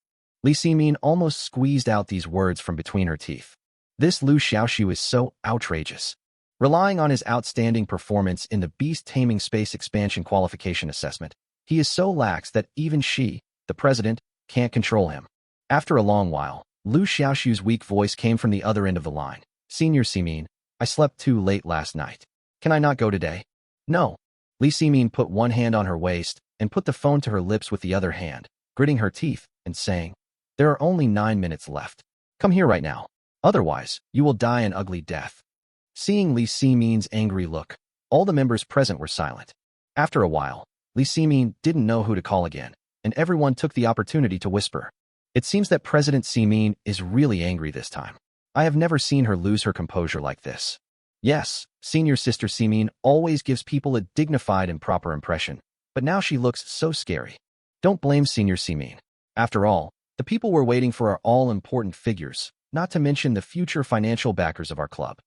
Li Ximin almost squeezed out these words from between her teeth. This Liu Xiaoxu is so outrageous. Relying on his outstanding performance in the Beast Taming Space Expansion Qualification Assessment, he is so lax that even she, the president, can't control him. After a long while, Liu Xiaoxu's weak voice came from the other end of the line. Senior Ximin, I slept too late last night. Can I not go today? No. Li Ximin put one hand on her waist and put the phone to her lips with the other hand, gritting her teeth and saying, there are only 9 minutes left. Come here right now. Otherwise, you will die an ugly death. Seeing Li Ximin's angry look, all the members present were silent. After a while, Li Ximin didn't know who to call again, and everyone took the opportunity to whisper. It seems that President Ximin is really angry this time. I have never seen her lose her composure like this. Yes, senior sister Ximin always gives people a dignified and proper impression, but now she looks so scary. Don't blame senior Ximin. After all, the people were waiting for our all-important figures, not to mention the future financial backers of our club.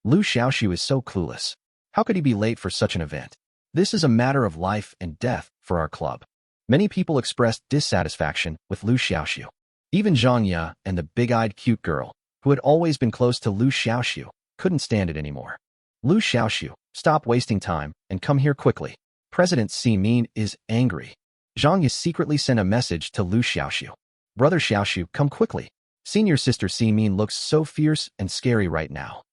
Liu Xiaoxu is so clueless. How could he be late for such an event? This is a matter of life and death for our club. Many people expressed dissatisfaction with Liu Xiaoxu. Even Zhang Ye and the big-eyed cute girl, who had always been close to Liu Xiaoxu, couldn't stand it anymore. Liu Xiaoxu, stop wasting time and come here quickly. President Min is angry. Zhang Ye secretly sent a message to Liu Xiaoxu. Brother Xiaoxu, come quickly. Senior sister Min looks so fierce and scary right now.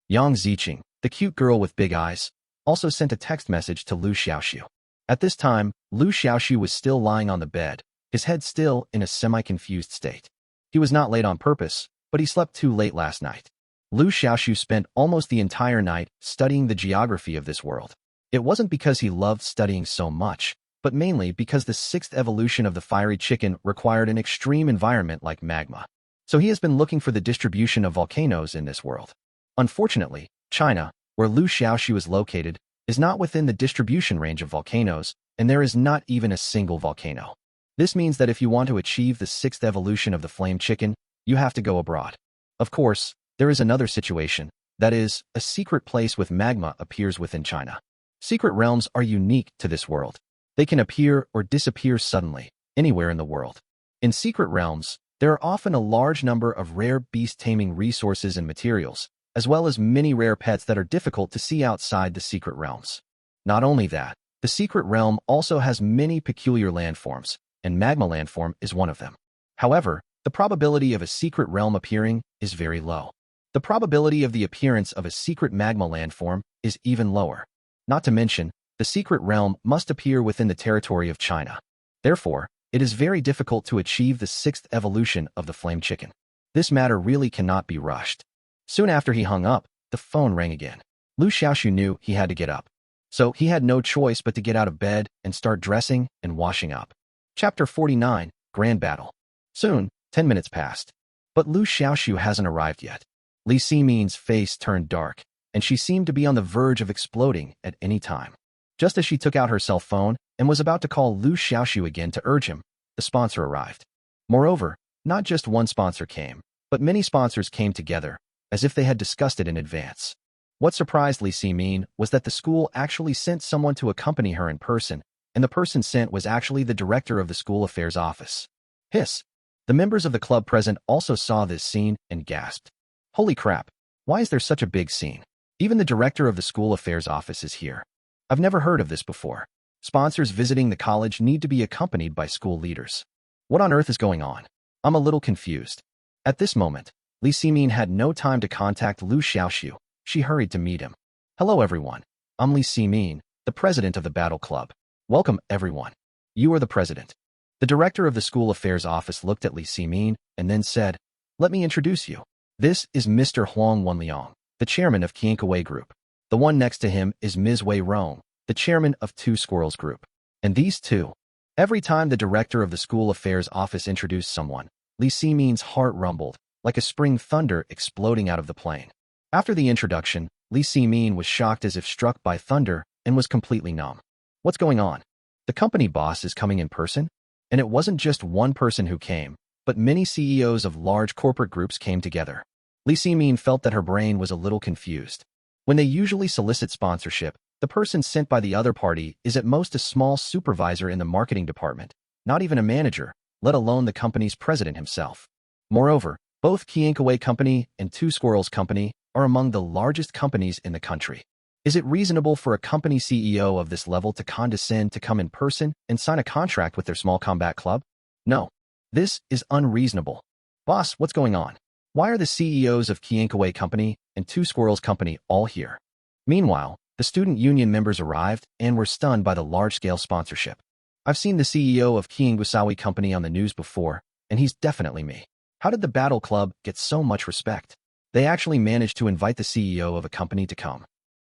Yang Ziqing, the cute girl with big eyes, also sent a text message to Liu Xiaoxu. At this time, Liu Xiaoxu was still lying on the bed, his head still in a semi-confused state. He was not late on purpose, but he slept too late last night. Liu Xiaoxu spent almost the entire night studying the geography of this world. It wasn't because he loved studying so much, but mainly because the sixth evolution of the fiery chicken required an extreme environment like magma. So he has been looking for the distribution of volcanoes in this world. Unfortunately, China, where Liu Xiaoxu is located, is not within the distribution range of volcanoes, and there is not even a single volcano. This means that if you want to achieve the sixth evolution of the flame chicken, you have to go abroad. Of course, there is another situation, that is, a secret place with magma appears within China. Secret realms are unique to this world. They can appear or disappear suddenly, anywhere in the world. In secret realms, there are often a large number of rare beast taming resources and materials, as well as many rare pets that are difficult to see outside the secret realms. Not only that, the secret realm also has many peculiar landforms, and magma landform is one of them. However, the probability of a secret realm appearing is very low. The probability of the appearance of a secret magma landform is even lower. Not to mention, the secret realm must appear within the territory of China. Therefore, it is very difficult to achieve the sixth evolution of the flame chicken. This matter really cannot be rushed. Soon after he hung up, the phone rang again. Liu Xiaoxu knew he had to get up. So he had no choice but to get out of bed and start dressing and washing up. Chapter 49, Grand Battle. Soon, 10 minutes passed. But Liu Xiaoxu hasn't arrived yet. Li Simin's face turned dark, and she seemed to be on the verge of exploding at any time. Just as she took out her cell phone and was about to call Liu Xiaoxu again to urge him, the sponsor arrived. Moreover, not just one sponsor came, but many sponsors came together, as if they had discussed it in advance. What surprised Li Simin was that the school actually sent someone to accompany her in person, and the person sent was actually the director of the school affairs office. Hiss! The members of the club present also saw this scene and gasped. Holy crap, why is there such a big scene? Even the director of the school affairs office is here. I've never heard of this before. Sponsors visiting the college need to be accompanied by school leaders. What on earth is going on? I'm a little confused. At this moment, Li Simin had no time to contact Liu Xiaoxu. She hurried to meet him. Hello everyone. I'm Li Simin, the president of the battle club. Welcome everyone. You are the president. The director of the school affairs office looked at Li Simin and then said, let me introduce you. This is Mr. Huang Wenliang, the chairman of Qiankawei Group. The one next to him is Ms. Wei Rong, the chairman of Two Squirrels Group. And these two. Every time the director of the school affairs office introduced someone, Li Simin's heart rumbled, like a spring thunder exploding out of the plane. After the introduction, Li Simin was shocked as if struck by thunder and was completely numb. What's going on? The company boss is coming in person? And it wasn't just one person who came, but many CEOs of large corporate groups came together. Li Simin felt that her brain was a little confused. When they usually solicit sponsorship, the person sent by the other party is at most a small supervisor in the marketing department, not even a manager, let alone the company's president himself. Moreover, both Qiankawei Company and Two Squirrels Company are among the largest companies in the country. Is it reasonable for a company CEO of this level to condescend to come in person and sign a contract with their small combat club? No. This is unreasonable. Boss, what's going on? Why are the CEOs of Qiankawei Company and Two Squirrels Company all here? Meanwhile, the student union members arrived and were stunned by the large-scale sponsorship. I've seen the CEO of Qiankawei Company on the news before, and he's definitely me. How did the Battle Club get so much respect? They actually managed to invite the CEO of a company to come.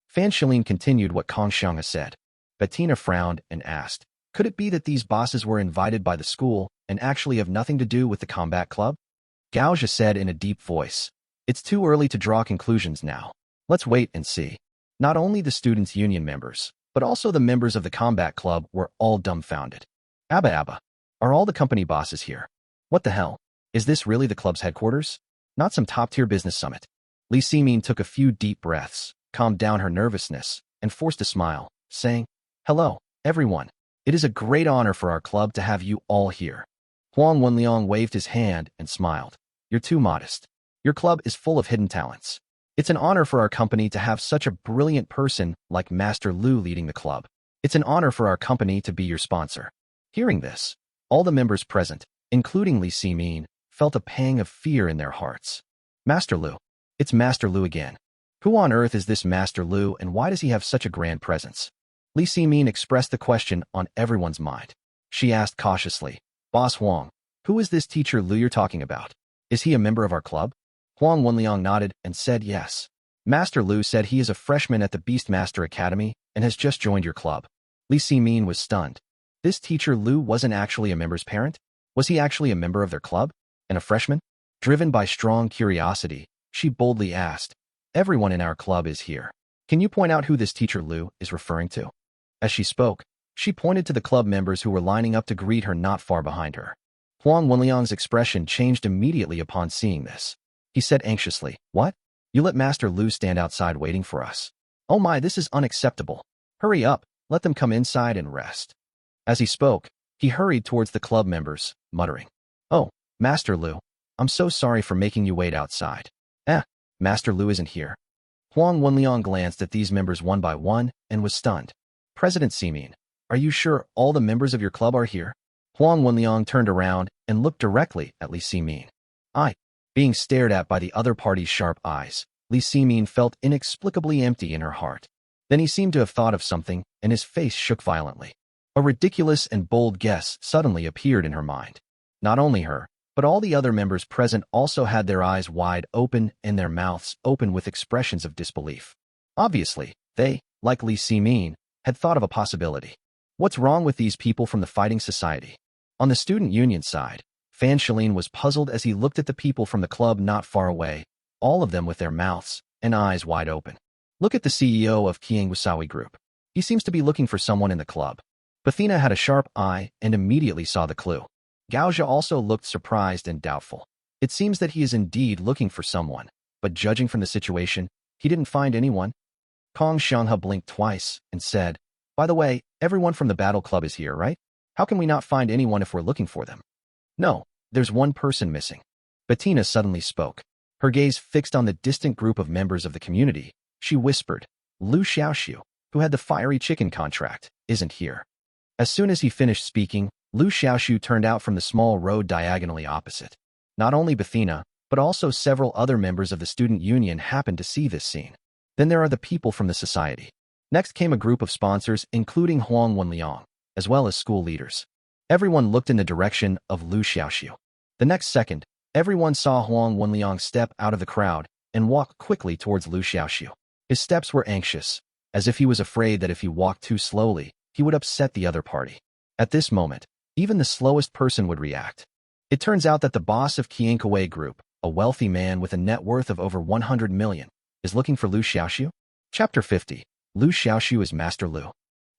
Fan Shilin continued what Kong Xiang said. Bettina frowned and asked, could it be that these bosses were invited by the school and actually have nothing to do with the combat club? Gao Zhe said in a deep voice, it's too early to draw conclusions now. Let's wait and see. Not only the students' union members, but also the members of the combat club were all dumbfounded. Abba, are all the company bosses here? What the hell? Is this really the club's headquarters? Not some top-tier business summit. Li Simin took a few deep breaths, calmed down her nervousness, and forced a smile, saying, hello, everyone. It is a great honor for our club to have you all here. Huang Wenliang waved his hand and smiled. You're too modest. Your club is full of hidden talents. It's an honor for our company to have such a brilliant person like Master Liu leading the club. It's an honor for our company to be your sponsor. Hearing this, all the members present, including Li Ximin, felt a pang of fear in their hearts. Master Liu. It's Master Liu again. Who on earth is this Master Liu and why does he have such a grand presence? Li Ximin expressed the question on everyone's mind. She asked cautiously, Boss Huang, who is this teacher Liu you're talking about? Is he a member of our club? Huang Wenliang nodded and said yes. Master Liu said he is a freshman at the Beastmaster Academy and has just joined your club. Li Ximin was stunned. This teacher Liu wasn't actually a member's parent? Was he actually a member of their club? And a freshman? Driven by strong curiosity, she boldly asked, Everyone in our club is here. Can you point out who this teacher Liu is referring to? As she spoke, she pointed to the club members who were lining up to greet her not far behind her. Huang Wenliang's expression changed immediately upon seeing this. He said anxiously, What? You let Master Liu stand outside waiting for us? Oh my, this is unacceptable. Hurry up, let them come inside and rest. As he spoke, he hurried towards the club members, muttering, Oh, Master Liu, I'm so sorry for making you wait outside. Master Liu isn't here. Huang Wenliang glanced at these members one by one and was stunned. President Ximin, are you sure all the members of your club are here? Huang Wenliang turned around and looked directly at Li Ximin. Being stared at by the other party's sharp eyes, Li Ximin felt inexplicably empty in her heart. Then he seemed to have thought of something, and his face shook violently. A ridiculous and bold guess suddenly appeared in her mind. Not only her, but all the other members present also had their eyes wide open and their mouths open with expressions of disbelief. Obviously, they, like Li Ximin, had thought of a possibility. What's wrong with these people from the fighting society? On the student union side, Fan Shalin was puzzled as he looked at the people from the club not far away, all of them with their mouths and eyes wide open. Look at the CEO of Qiangwasawi Group. He seems to be looking for someone in the club. Athena had a sharp eye and immediately saw the clue. Gaozha also looked surprised and doubtful. It seems that he is indeed looking for someone, but judging from the situation, he didn't find anyone. Kong Xianghe blinked twice and said, By the way, everyone from the battle club is here, right? How can we not find anyone if we're looking for them? No, there's one person missing. Bettina suddenly spoke. Her gaze fixed on the distant group of members of the community. She whispered, Liu Xiaoxu, who had the fiery chicken contract, isn't here. As soon as he finished speaking, Liu Xiaoxu turned out from the small road diagonally opposite. Not only Bettina, but also several other members of the student union happened to see this scene. Then there are the people from the society. Next came a group of sponsors, including Huang Wenliang, as well as school leaders. Everyone looked in the direction of Liu Xiaoxu. The next second, everyone saw Huang Wenliang step out of the crowd and walk quickly towards Liu Xiaoxu. His steps were anxious, as if he was afraid that if he walked too slowly, he would upset the other party. At this moment, even the slowest person would react. It turns out that the boss of Qiangwasawi Group, a wealthy man with a net worth of over 100 million, is looking for Liu Xiaoxu. Chapter 50. Liu Xiaoxu is Master Liu.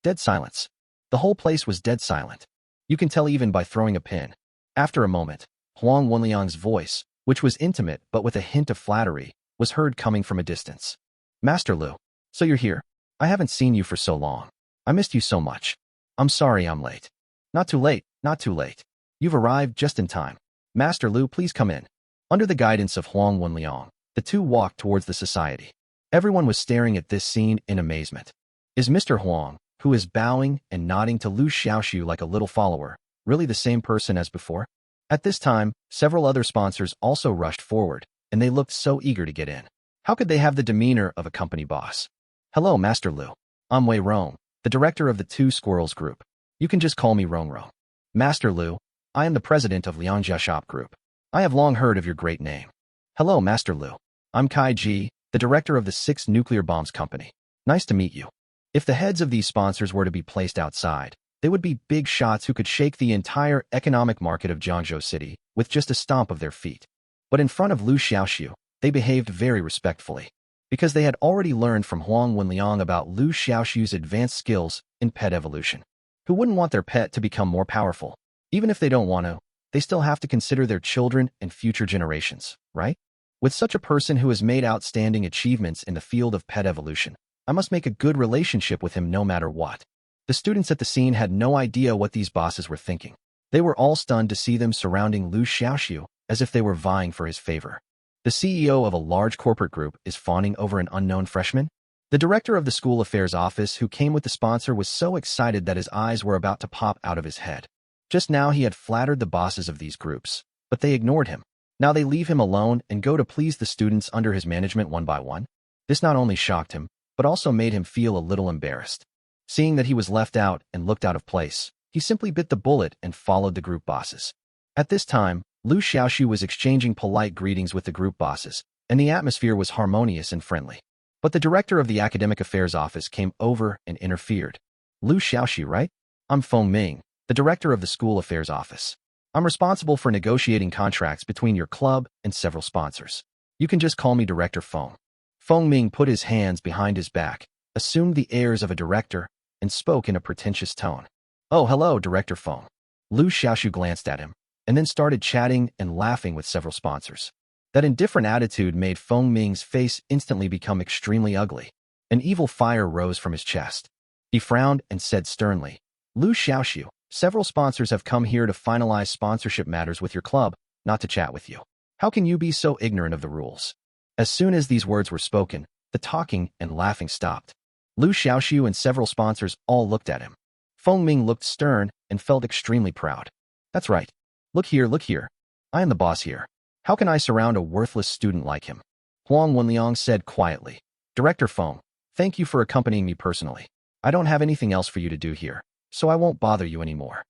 Dead silence. The whole place was dead silent. You can tell even by throwing a pin. After a moment, Huang Wenliang's voice, which was intimate but with a hint of flattery, was heard coming from a distance. Master Liu, so you're here. I haven't seen you for so long. I missed you so much. I'm sorry I'm late. Not too late, not too late. You've arrived just in time. Master Liu, please come in. Under the guidance of Huang Wenliang, the two walked towards the society. Everyone was staring at this scene in amazement. Is Mr. Huang, who is bowing and nodding to Liu Xiaoxu like a little follower, really the same person as before? At this time, several other sponsors also rushed forward, and they looked so eager to get in. How could they have the demeanor of a company boss? Hello, Master Liu. I'm Wei Rong, the director of the Two Squirrels Group. You can just call me Rong. Master Liu, I am the president of Liangjia Shop Group. I have long heard of your great name. Hello, Master Liu. I'm Kai Ji, the director of the 6 Nuclear Bombs Company. Nice to meet you. If the heads of these sponsors were to be placed outside, they would be big shots who could shake the entire economic market of Jiangzhou City with just a stomp of their feet. But in front of Liu Xiaoxu, they behaved very respectfully, because they had already learned from Huang Wenliang about Liu Xiaoxu's advanced skills in pet evolution. Who wouldn't want their pet to become more powerful? Even if they don't want to, they still have to consider their children and future generations, right? With such a person who has made outstanding achievements in the field of pet evolution, I must make a good relationship with him no matter what. The students at the scene had no idea what these bosses were thinking. They were all stunned to see them surrounding Liu Xiaoxu as if they were vying for his favor. The CEO of a large corporate group is fawning over an unknown freshman? The director of the school affairs office who came with the sponsor was so excited that his eyes were about to pop out of his head. Just now he had flattered the bosses of these groups, but they ignored him. Now they leave him alone and go to please the students under his management one by one. This not only shocked him, but also made him feel a little embarrassed. Seeing that he was left out and looked out of place, he simply bit the bullet and followed the group bosses. At this time, Liu Xiaoxu was exchanging polite greetings with the group bosses, and the atmosphere was harmonious and friendly. But the director of the academic affairs office came over and interfered. Liu Xiaoxu, right? I'm Feng Ming, the director of the school affairs office. I'm responsible for negotiating contracts between your club and several sponsors. You can just call me Director Feng. Feng Ming put his hands behind his back, assumed the airs of a director, and spoke in a pretentious tone. Oh, hello, Director Feng. Liu Xiaoxu glanced at him, and then started chatting and laughing with several sponsors. That indifferent attitude made Feng Ming's face instantly become extremely ugly. An evil fire rose from his chest. He frowned and said sternly, Liu Xiaoxu, several sponsors have come here to finalize sponsorship matters with your club, not to chat with you. How can you be so ignorant of the rules? As soon as these words were spoken, the talking and laughing stopped. Liu Xiaoxu and several sponsors all looked at him. Feng Ming looked stern and felt extremely proud. That's right. Look here. I am the boss here. How can I surround a worthless student like him? Huang Wenliang said quietly. Director Feng, thank you for accompanying me personally. I don't have anything else for you to do here, so I won't bother you anymore.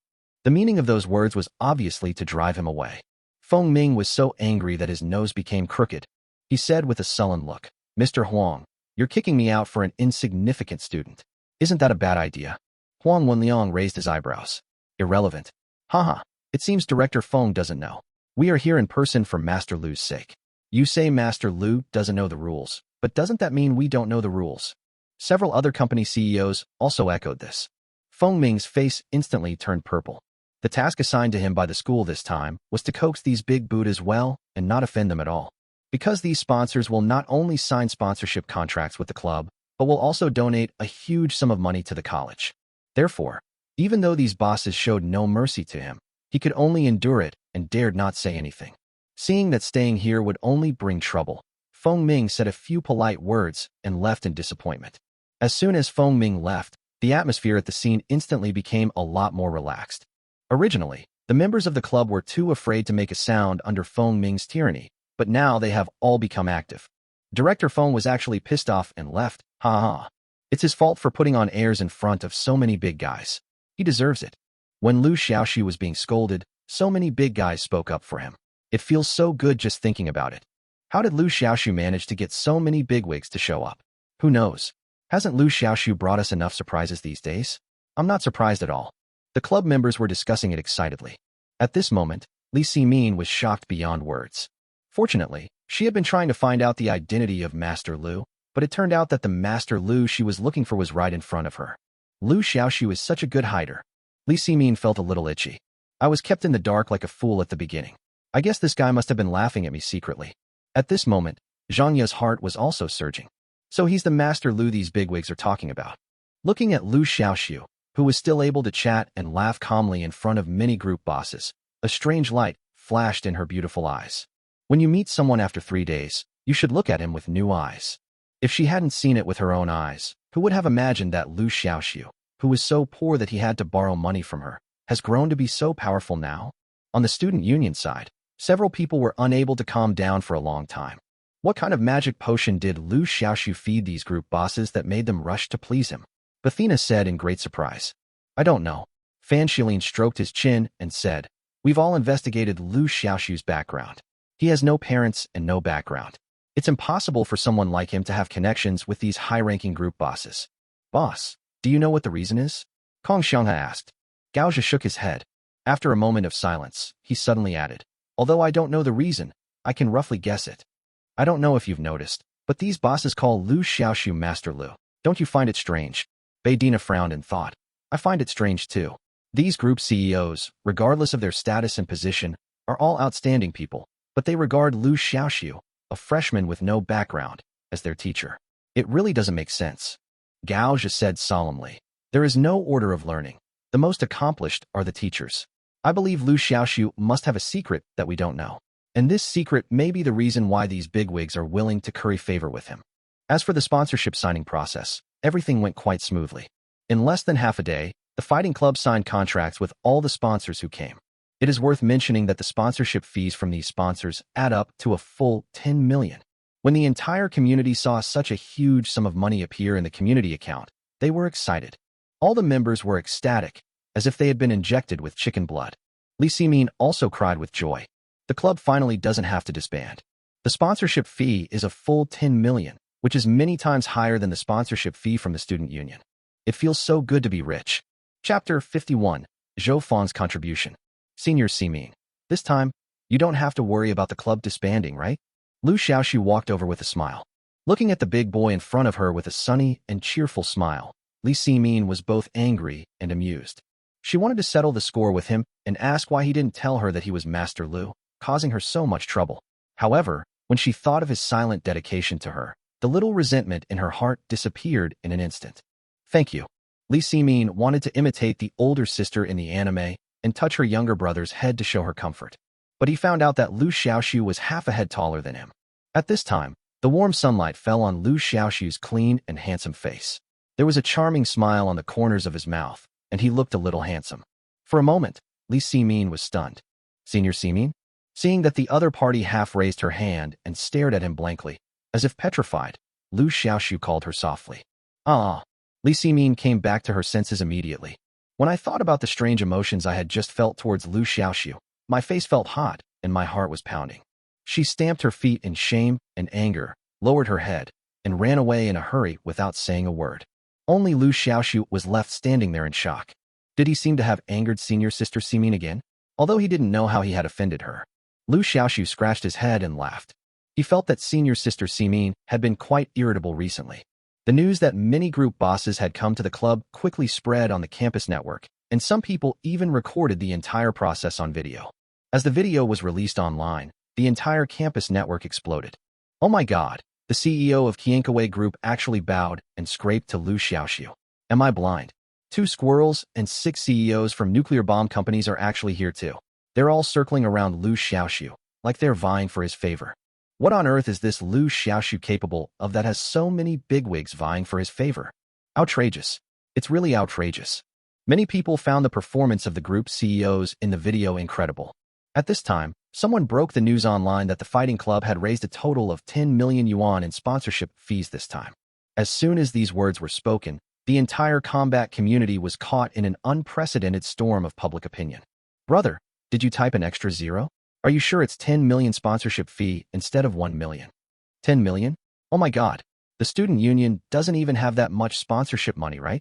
The meaning of those words was obviously to drive him away. Feng Ming was so angry that his nose became crooked. He said with a sullen look, Mr. Huang, you're kicking me out for an insignificant student. Isn't that a bad idea? Huang Wenliang raised his eyebrows. Irrelevant. Haha, it seems Director Feng doesn't know. We are here in person for Master Liu's sake. You say Master Liu doesn't know the rules, but doesn't that mean we don't know the rules? Several other company CEOs also echoed this. Feng Ming's face instantly turned purple. The task assigned to him by the school this time was to coax these big Buddhas well and not offend them at all. Because these sponsors will not only sign sponsorship contracts with the club, but will also donate a huge sum of money to the college. Therefore, even though these bosses showed no mercy to him, he could only endure it and dared not say anything. Seeing that staying here would only bring trouble, Feng Ming said a few polite words and left in disappointment. As soon as Feng Ming left, the atmosphere at the scene instantly became a lot more relaxed. Originally, the members of the club were too afraid to make a sound under Feng Ming's tyranny, but now they have all become active. Director Feng was actually pissed off and left. Ha ha. It's his fault for putting on airs in front of so many big guys. He deserves it. When Liu Xiaoxu was being scolded, so many big guys spoke up for him. It feels so good just thinking about it. How did Liu Xiaoxu manage to get so many bigwigs to show up? Who knows? Hasn't Liu Xiaoxu brought us enough surprises these days? I'm not surprised at all. The club members were discussing it excitedly. At this moment, Li Ximin was shocked beyond words. Fortunately, she had been trying to find out the identity of Master Liu, but it turned out that the Master Liu she was looking for was right in front of her. Liu Xiaoxu is such a good hider. Li Ximin felt a little itchy. I was kept in the dark like a fool at the beginning. I guess this guy must have been laughing at me secretly. At this moment, Zhang Ye's heart was also surging. So he's the Master Liu these bigwigs are talking about. Looking at Liu Xiaoxu, who was still able to chat and laugh calmly in front of many group bosses, a strange light flashed in her beautiful eyes. When you meet someone after 3 days, you should look at him with new eyes. If she hadn't seen it with her own eyes, who would have imagined that Liu Xiaoxu, who was so poor that he had to borrow money from her, has grown to be so powerful now? On the student union side, several people were unable to calm down for a long time. What kind of magic potion did Liu Xiaoxu feed these group bosses that made them rush to please him? Athena said in great surprise. I don't know. Fan Shilin stroked his chin and said, We've all investigated Liu Xiaoxu's background. He has no parents and no background. It's impossible for someone like him to have connections with these high-ranking group bosses. Boss, do you know what the reason is? Kong Xianghe asked. Gao Zhe shook his head. After a moment of silence, he suddenly added, Although I don't know the reason, I can roughly guess it. I don't know if you've noticed, but these bosses call Liu Xiaoxu Master Liu. Don't you find it strange? Bei Dina frowned and thought. I find it strange too. These group CEOs, regardless of their status and position, are all outstanding people, but they regard Liu Xiaoxu, a freshman with no background, as their teacher. It really doesn't make sense. Gao Zhe said solemnly. There is no order of learning. The most accomplished are the teachers. I believe Liu Xiaoxu must have a secret that we don't know. And this secret may be the reason why these bigwigs are willing to curry favor with him. As for the sponsorship signing process, everything went quite smoothly. In less than half a day, the fighting club signed contracts with all the sponsors who came. It is worth mentioning that the sponsorship fees from these sponsors add up to a full 10 million. When the entire community saw such a huge sum of money appear in the community account, they were excited. All the members were ecstatic, as if they had been injected with chicken blood. Li Ximin also cried with joy. The club finally doesn't have to disband. The sponsorship fee is a full 10 million, which is many times higher than the sponsorship fee from the student union. It feels so good to be rich. Chapter 51, Zhou Fang's Contribution. Senior Ximin. This time, you don't have to worry about the club disbanding, right? Liu Xiaoxu walked over with a smile. Looking at the big boy in front of her with a sunny and cheerful smile, Li Ximin was both angry and amused. She wanted to settle the score with him and ask why he didn't tell her that he was Master Liu, causing her so much trouble. However, when she thought of his silent dedication to her, the little resentment in her heart disappeared in an instant. Thank you. Li Ximin wanted to imitate the older sister in the anime and touch her younger brother's head to show her comfort. But he found out that Liu Xiaoxu was half a head taller than him. At this time, the warm sunlight fell on Liu Xiaoxu's clean and handsome face. There was a charming smile on the corners of his mouth, and he looked a little handsome. For a moment, Li Ximin was stunned. Senior Ximin? Seeing that the other party half raised her hand and stared at him blankly, as if petrified, Liu Xiaoxu called her softly. Ah! Li Ximin came back to her senses immediately. When I thought about the strange emotions I had just felt towards Liu Xiaoxu, my face felt hot and my heart was pounding. She stamped her feet in shame and anger, lowered her head, and ran away in a hurry without saying a word. Only Liu Xiaoxu was left standing there in shock. Did he seem to have angered senior sister Ximin again? Although he didn't know how he had offended her. Liu Xiaoxu scratched his head and laughed. He felt that senior sister Ximin had been quite irritable recently. The news that many group bosses had come to the club quickly spread on the campus network, and some people even recorded the entire process on video. As the video was released online, the entire campus network exploded. Oh my god, the CEO of Qiankaway Group actually bowed and scraped to Liu Xiaoxu. Am I blind? 2 squirrels and 6 CEOs from nuclear bomb companies are actually here too. They're all circling around Liu Xiaoxu, like they're vying for his favor. What on earth is this Liu Xiaoxu capable of that has so many bigwigs vying for his favor? Outrageous. It's really outrageous. Many people found the performance of the group CEOs in the video incredible. At this time, someone broke the news online that the fighting club had raised a total of 10 million yuan in sponsorship fees this time. As soon as these words were spoken, the entire combat community was caught in an unprecedented storm of public opinion. Brother, did you type an extra 0? Are you sure it's 10 million sponsorship fee instead of 1 million? 10 million? Oh my god, the student union doesn't even have that much sponsorship money, right?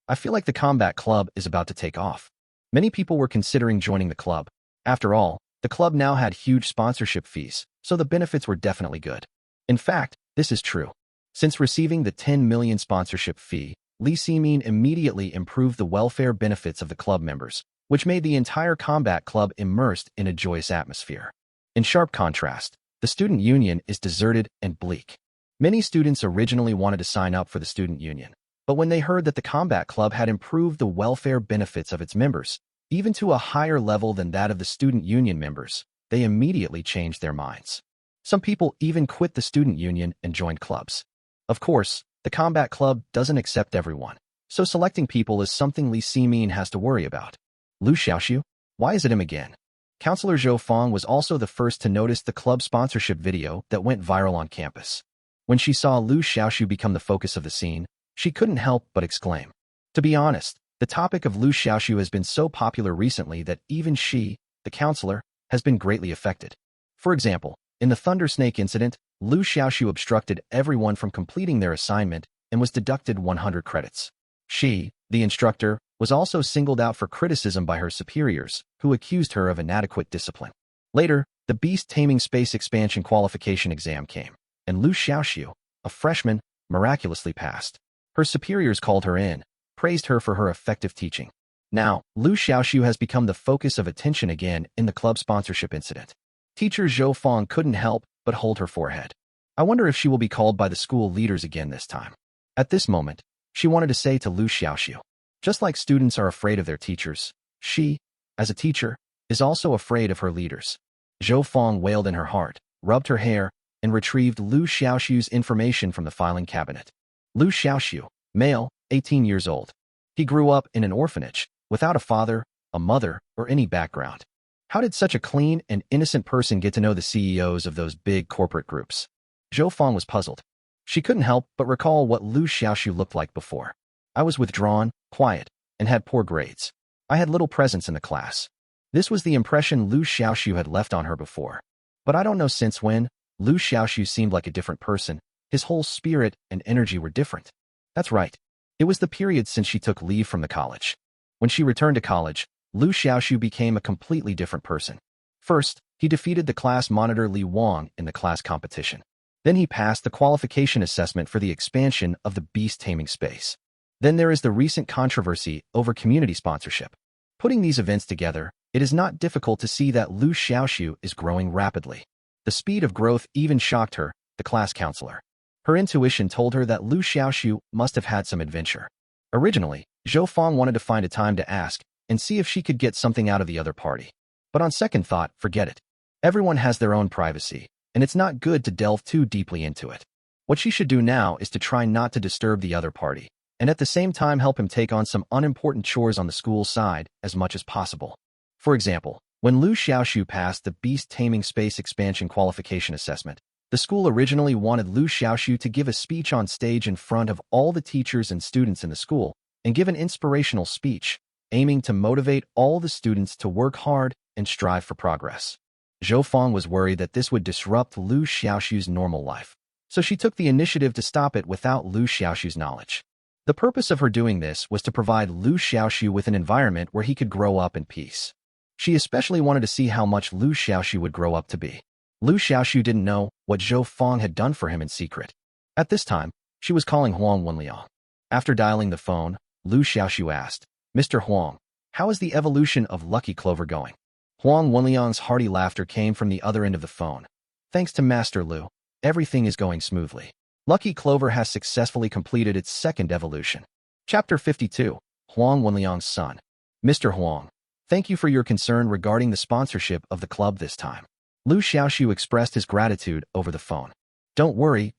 I feel like the combat club is about to take off. Many people were considering joining the club. After all, the club now had huge sponsorship fees, so the benefits were definitely good. In fact, this is true. Since receiving the 10 million sponsorship fee, Li Ximin immediately improved the welfare benefits of the club members, which made the entire combat club immersed in a joyous atmosphere. In sharp contrast, the student union is deserted and bleak. Many students originally wanted to sign up for the student union, but when they heard that the combat club had improved the welfare benefits of its members, even to a higher level than that of the student union members, they immediately changed their minds. Some people even quit the student union and joined clubs. Of course, the combat club doesn't accept everyone, so selecting people is something Li Ximin has to worry about. Liu Xiaoxu? Why is it him again? Counselor Zhou Fang was also the first to notice the club sponsorship video that went viral on campus. When she saw Liu Xiaoxu become the focus of the scene, she couldn't help but exclaim. To be honest, the topic of Liu Xiaoxu has been so popular recently that even she, the counselor, has been greatly affected. For example, in the Thunder Snake incident, Liu Xiaoxu obstructed everyone from completing their assignment and was deducted 100 credits. She, the instructor, was also singled out for criticism by her superiors, who accused her of inadequate discipline. Later, the Beast Taming Space Expansion qualification exam came, and Liu Xiaoxu, a freshman, miraculously passed. Her superiors called her in, praised her for her effective teaching. Now, Liu Xiaoxu has become the focus of attention again in the club sponsorship incident. Teacher Zhou Fang couldn't help but hold her forehead. I wonder if she will be called by the school leaders again this time. At this moment, she wanted to say to Liu Xiaoxu, just like students are afraid of their teachers, she, as a teacher, is also afraid of her leaders. Zhou Fong wailed in her heart, rubbed her hair, and retrieved Liu Xiaoxu's information from the filing cabinet. Liu Xiaoxu, male, 18 years old. He grew up in an orphanage, without a father, a mother, or any background. How did such a clean and innocent person get to know the CEOs of those big corporate groups? Zhou Fong was puzzled. She couldn't help but recall what Liu Xiaoxu looked like before. I was withdrawn, quiet, and had poor grades. I had little presence in the class. This was the impression Liu Xiaoxu had left on her before. But I don't know since when, Liu Xiaoxu seemed like a different person. His whole spirit and energy were different. That's right. It was the period since she took leave from the college. When she returned to college, Liu Xiaoxu became a completely different person. First, he defeated the class monitor Li Wang in the class competition. Then he passed the qualification assessment for the expansion of the beast taming space. Then there is the recent controversy over community sponsorship. Putting these events together, it is not difficult to see that Liu Xiaoxu is growing rapidly. The speed of growth even shocked her, the class counselor. Her intuition told her that Liu Xiaoxu must have had some adventure. Originally, Zhou Fong wanted to find a time to ask and see if she could get something out of the other party. But on second thought, forget it. Everyone has their own privacy, and it's not good to delve too deeply into it. What she should do now is to try not to disturb the other party, and at the same time help him take on some unimportant chores on the school side as much as possible. For example, when Liu Xiaoxu passed the Beast Taming Space Expansion Qualification Assessment, the school originally wanted Liu Xiaoxu to give a speech on stage in front of all the teachers and students in the school, and give an inspirational speech, aiming to motivate all the students to work hard and strive for progress. Zhou Fong was worried that this would disrupt Liu Xiaoxu's normal life, so she took the initiative to stop it without Liu Xiaoxu's knowledge. The purpose of her doing this was to provide Liu Xiaoxu with an environment where he could grow up in peace. She especially wanted to see how much Liu Xiaoxu would grow up to be. Liu Xiaoxu didn't know what Zhou Fong had done for him in secret. At this time, she was calling Huang Wenliang. After dialing the phone, Liu Xiaoxu asked, "Mr. Huang, how is the evolution of Lucky Clover going?" Huang Wenliang's hearty laughter came from the other end of the phone. "Thanks to Master Liu, everything is going smoothly. Lucky Clover has successfully completed its second evolution." Chapter 52, Huang Wenliang's son. "Mr. Huang, thank you for your concern regarding the sponsorship of the club this time." Liu Xiaoxu expressed his gratitude over the phone. Don't worry.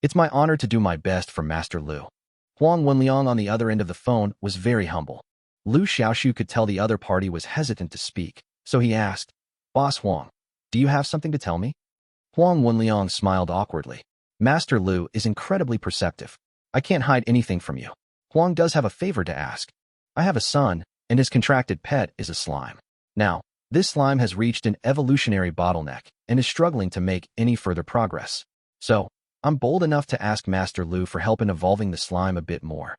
It's my honor to do my best for Master Liu." Huang Wenliang on the other end of the phone was very humble. Liu Xiaoxu could tell the other party was hesitant to speak, so he asked, "Boss Huang, do you have something to tell me?" Huang Wenliang smiled awkwardly. "Master Liu is incredibly perceptive. I can't hide anything from you. Huang does have a favor to ask. I have a son, and his contracted pet is a slime. Now, this slime has reached an evolutionary bottleneck and is struggling to make any further progress. So, I'm bold enough to ask Master Liu for help in evolving the slime a bit more."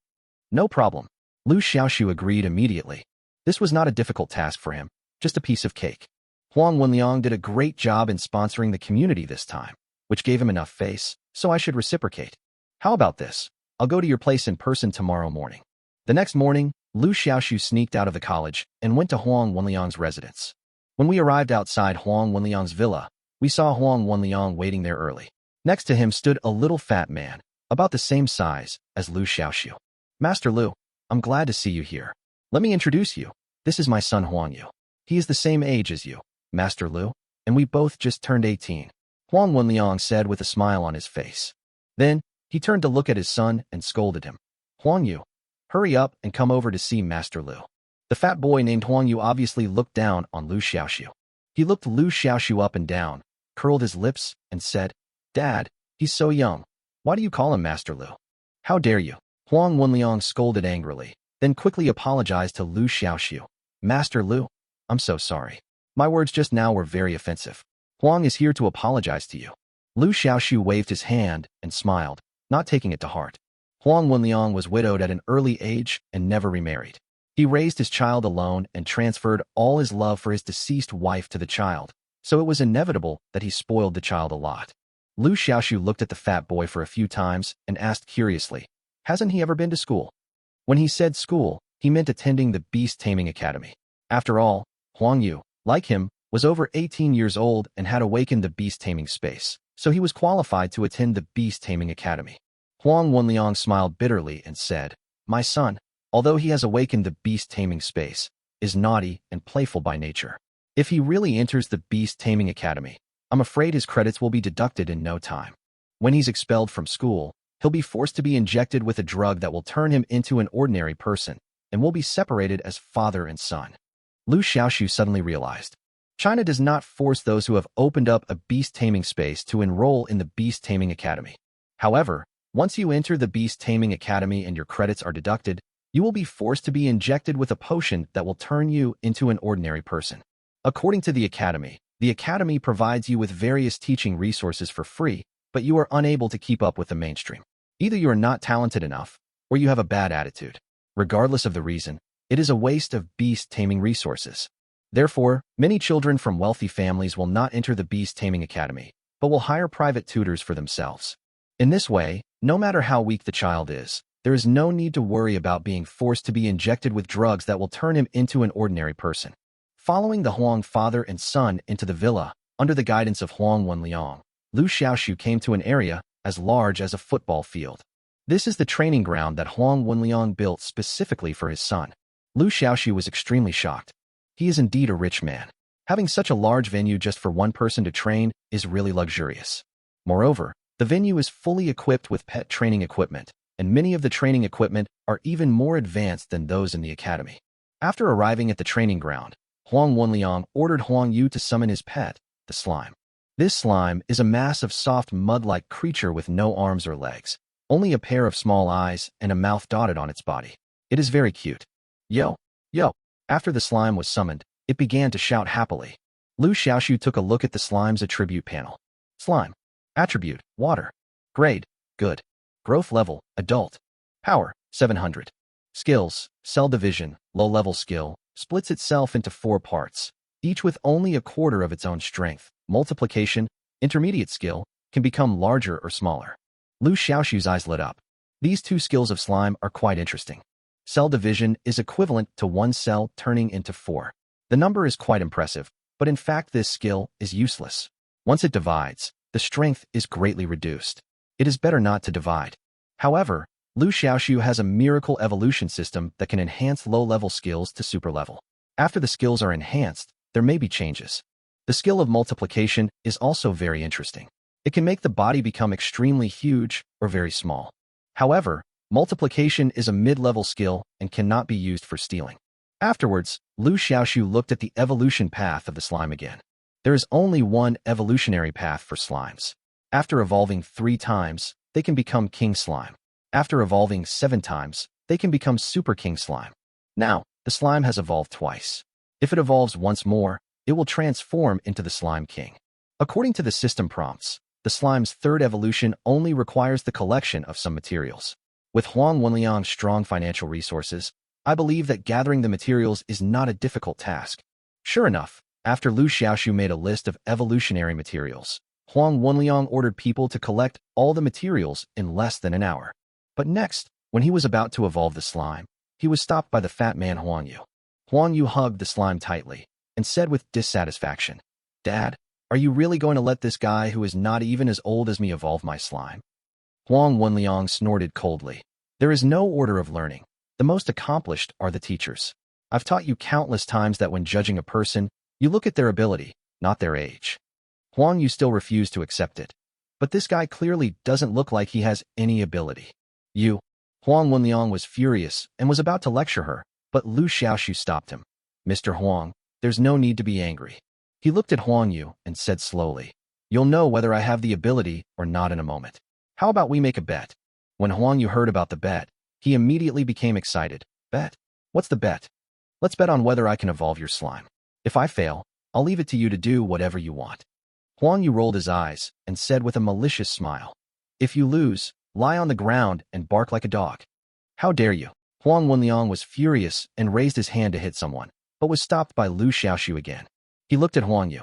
"No problem." Liu Xiaoxu agreed immediately. This was not a difficult task for him, just a piece of cake. Huang Wenliang did a great job in sponsoring the community this time, which gave him enough face, so I should reciprocate. How about this? I'll go to your place in person tomorrow morning. The next morning, Liu Xiaoxu sneaked out of the college and went to Huang Wenliang's residence. When we arrived outside Huang Wenliang's villa, we saw Huang Wenliang waiting there early. Next to him stood a little fat man, about the same size as Liu Xiaoxu. "Master Liu, I'm glad to see you here. Let me introduce you. This is my son Huang Yu. He is the same age as you, Master Liu, and we both just turned 18. Huang Wenliang said with a smile on his face. Then, he turned to look at his son and scolded him. "Huang Yu, hurry up and come over to see Master Liu." The fat boy named Huang Yu obviously looked down on Liu Xiaoxu. He looked Liu Xiaoxu up and down, curled his lips, and said, "Dad, he's so young. Why do you call him Master Liu? How dare you?" Huang Wenliang scolded angrily, then quickly apologized to Liu Xiaoxu. "Master Liu, I'm so sorry. My words just now were very offensive. Huang is here to apologize to you." Liu Xiaoxu waved his hand and smiled, not taking it to heart. Huang Wenliang was widowed at an early age and never remarried. He raised his child alone and transferred all his love for his deceased wife to the child, so it was inevitable that he spoiled the child a lot. Liu Xiaoxu looked at the fat boy for a few times and asked curiously, "Hasn't he ever been to school?" When he said school, he meant attending the Beast Taming Academy. After all, Huang Yu, like him, was over 18 years old and had awakened the beast taming space, so he was qualified to attend the Beast Taming Academy. Huang Wenliang smiled bitterly and said, "My son, although he has awakened the beast taming space, is naughty and playful by nature. If he really enters the Beast Taming Academy, I'm afraid his credits will be deducted in no time. When he's expelled from school, he'll be forced to be injected with a drug that will turn him into an ordinary person, and will be separated as father and son. Liu Xiaoxu suddenly realized. China does not force those who have opened up a beast taming space to enroll in the Beast Taming Academy. However, once you enter the Beast Taming Academy and your credits are deducted, you will be forced to be injected with a potion that will turn you into an ordinary person. According to the Academy provides you with various teaching resources for free, but you are unable to keep up with the mainstream. Either you are not talented enough, or you have a bad attitude. Regardless of the reason, it is a waste of beast taming resources. Therefore, many children from wealthy families will not enter the Beast Taming Academy, but will hire private tutors for themselves. In this way, no matter how weak the child is, there is no need to worry about being forced to be injected with drugs that will turn him into an ordinary person. Following the Huang father and son into the villa, under the guidance of Huang Wenliang, Liu Xiaoxu came to an area as large as a football field. This is the training ground that Huang Wenliang built specifically for his son. Liu Xiaoxu was extremely shocked. He is indeed a rich man. Having such a large venue just for one person to train is really luxurious. Moreover, the venue is fully equipped with pet training equipment, and many of the training equipment are even more advanced than those in the academy. After arriving at the training ground, Huang Wenliang ordered Huang Yu to summon his pet, the slime. This slime is a mass of soft mud-like creature with no arms or legs, only a pair of small eyes and a mouth dotted on its body. It is very cute. Yo, yo. After the slime was summoned, it began to shout happily. Liu Xiaoxu took a look at the slime's attribute panel. Slime. Attribute, water. Grade, good. Growth level, adult. Power, 700. Skills, cell division, low-level skill, splits itself into 4 parts, each with only a quarter of its own strength. Multiplication, intermediate skill, can become larger or smaller. Liu Xiaoxu's eyes lit up. These 2 skills of slime are quite interesting. Cell division is equivalent to 1 cell turning into 4. The number is quite impressive, but in fact this skill is useless. Once it divides, the strength is greatly reduced. It is better not to divide. However, Liu Xiaoxu has a miracle evolution system that can enhance low-level skills to super level. After the skills are enhanced, there may be changes. The skill of multiplication is also very interesting. It can make the body become extremely huge or very small. However, multiplication is a mid-level skill and cannot be used for stealing. Afterwards, Liu Xiaoxu looked at the evolution path of the slime again. There is only one evolutionary path for slimes. After evolving 3 times, they can become King Slime. After evolving 7 times, they can become Super King Slime. Now, the slime has evolved twice. If it evolves once more, it will transform into the Slime King. According to the system prompts, the slime's 3rd evolution only requires the collection of some materials. With Huang Wenliang's strong financial resources, I believe that gathering the materials is not a difficult task. Sure enough, after Liu Xiaoxu made a list of evolutionary materials, Huang Wenliang ordered people to collect all the materials in less than an hour. But next, when he was about to evolve the slime, he was stopped by the fat man Huang Yu. Huang Yu hugged the slime tightly and said with dissatisfaction, "Dad, are you really going to let this guy who is not even as old as me evolve my slime?" Huang Wenliang snorted coldly. There is no order of learning. The most accomplished are the teachers. I've taught you countless times that when judging a person, you look at their ability, not their age. Huang Yu still refused to accept it. But this guy clearly doesn't look like he has any ability. Huang Wenliang was furious and was about to lecture her, but Liu Xiaoxu stopped him. "Mr. Huang, there's no need to be angry." He looked at Huang Yu and said slowly, "You'll know whether I have the ability or not in a moment. How about we make a bet?" When Huang Yu heard about the bet, he immediately became excited. "Bet? What's the bet?" "Let's bet on whether I can evolve your slime. If I fail, I'll leave it to you to do whatever you want." Huang Yu rolled his eyes and said with a malicious smile, "If you lose, lie on the ground and bark like a dog." "How dare you?" Huang Wenliang was furious and raised his hand to hit someone, but was stopped by Liu Xiaoxu again. He looked at Huang Yu.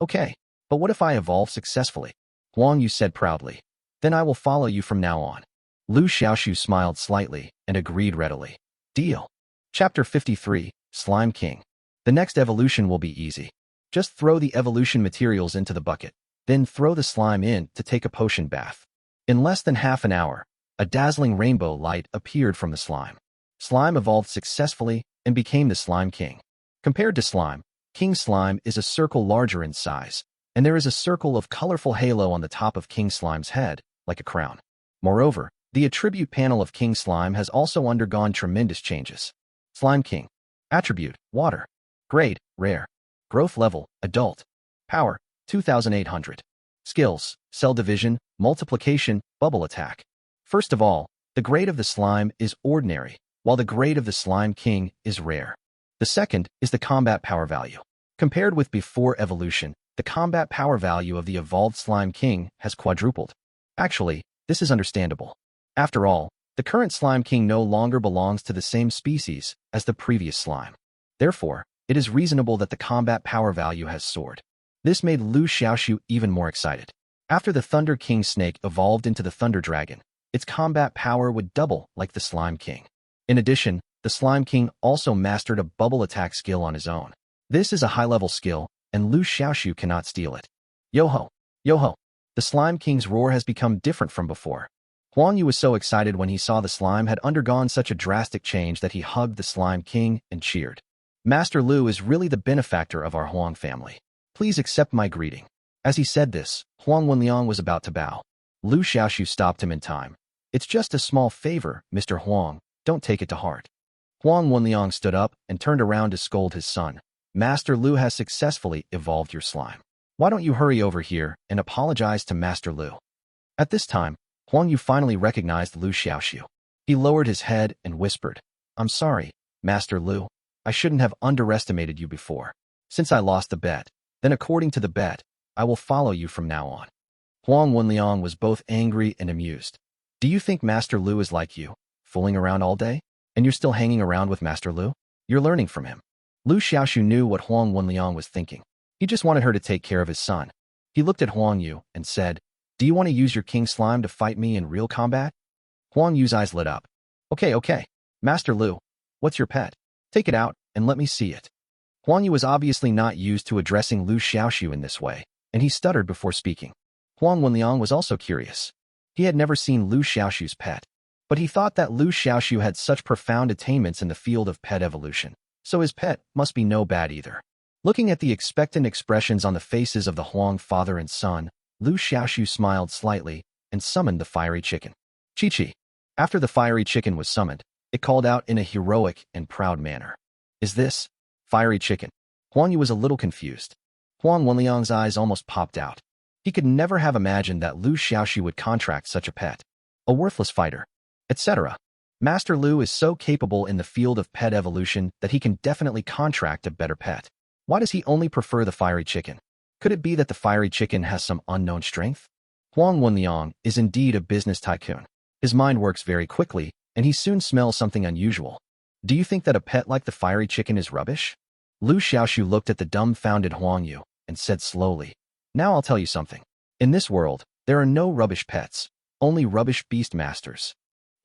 "Okay, but what if I evolve successfully?" Huang Yu said proudly. "Then I will follow you from now on." Liu Xiaoxu smiled slightly and agreed readily. Deal. Chapter 53, Slime King. The next evolution will be easy. Just throw the evolution materials into the bucket, then throw the slime in to take a potion bath. In less than half an hour, a dazzling rainbow light appeared from the slime. Slime evolved successfully and became the Slime King. Compared to slime, king slime is a circle larger in size, and there is a circle of colorful halo on the top of king slime's head, like a crown. Moreover, the attribute panel of king slime has also undergone tremendous changes. Slime king. Attribute, water. Grade, rare. Growth level, adult. Power, 2800. Skills, cell division, multiplication, bubble attack. First of all, the grade of the slime is ordinary, while the grade of the slime king is rare. The second is the combat power value. Compared with before evolution, the combat power value of the evolved slime king has quadrupled. Actually, this is understandable. After all, the current slime king no longer belongs to the same species as the previous slime. Therefore, it is reasonable that the combat power value has soared. This made Liu Xiaoxu even more excited. After the Thunder King snake evolved into the Thunder Dragon, its combat power would double like the Slime King. In addition, the Slime King also mastered a bubble attack skill on his own. This is a high-level skill, and Liu Xiaoxu cannot steal it. Yo-ho! Yo-ho! The Slime King's roar has become different from before. Huang Yu was so excited when he saw the slime had undergone such a drastic change that he hugged the Slime King and cheered. Master Liu is really the benefactor of our Huang family. Please accept my greeting. As he said this, Huang Wenliang was about to bow. Liu Xiaoxu stopped him in time. It's just a small favor, Mr. Huang. Don't take it to heart. Huang Wenliang stood up and turned around to scold his son. Master Liu has successfully evolved your slime. Why don't you hurry over here and apologize to Master Liu? At this time, Huang Yu finally recognized Liu Xiaoxu. He lowered his head and whispered, I'm sorry, Master Liu. I shouldn't have underestimated you before. Since I lost the bet, then according to the bet, I will follow you from now on. Huang Wenliang was both angry and amused. Do you think Master Liu is like you, fooling around all day? And you're still hanging around with Master Liu? You're learning from him. Liu Xiaoxu knew what Huang Wenliang was thinking. He just wanted her to take care of his son. He looked at Huang Yu and said, Do you want to use your king slime to fight me in real combat? Huang Yu's eyes lit up. Okay. Master Liu, what's your pet? Take it out and let me see it. Huang Yu was obviously not used to addressing Liu Xiaoxu in this way, and he stuttered before speaking. Huang Wenliang was also curious. He had never seen Liu Xiaoxu's pet, but he thought that Liu Xiaoxu had such profound attainments in the field of pet evolution, so his pet must be no bad either. Looking at the expectant expressions on the faces of the Huang father and son, Liu Xiaoxu smiled slightly and summoned the fiery chicken. Chi-Chi. After the fiery chicken was summoned, it called out in a heroic and proud manner. Is this fiery chicken? Huang Yu was a little confused. Huang Wenliang's eyes almost popped out. He could never have imagined that Liu Xiaoxu would contract such a pet. A worthless fighter, etc. Master Liu is so capable in the field of pet evolution that he can definitely contract a better pet. Why does he only prefer the fiery chicken? Could it be that the fiery chicken has some unknown strength? Huang Wenliang is indeed a business tycoon. His mind works very quickly, and he soon smells something unusual. Do you think that a pet like the fiery chicken is rubbish? Liu Xiaoxu looked at the dumbfounded Huang Yu and said slowly, Now I'll tell you something. In this world, there are no rubbish pets, only rubbish beast masters.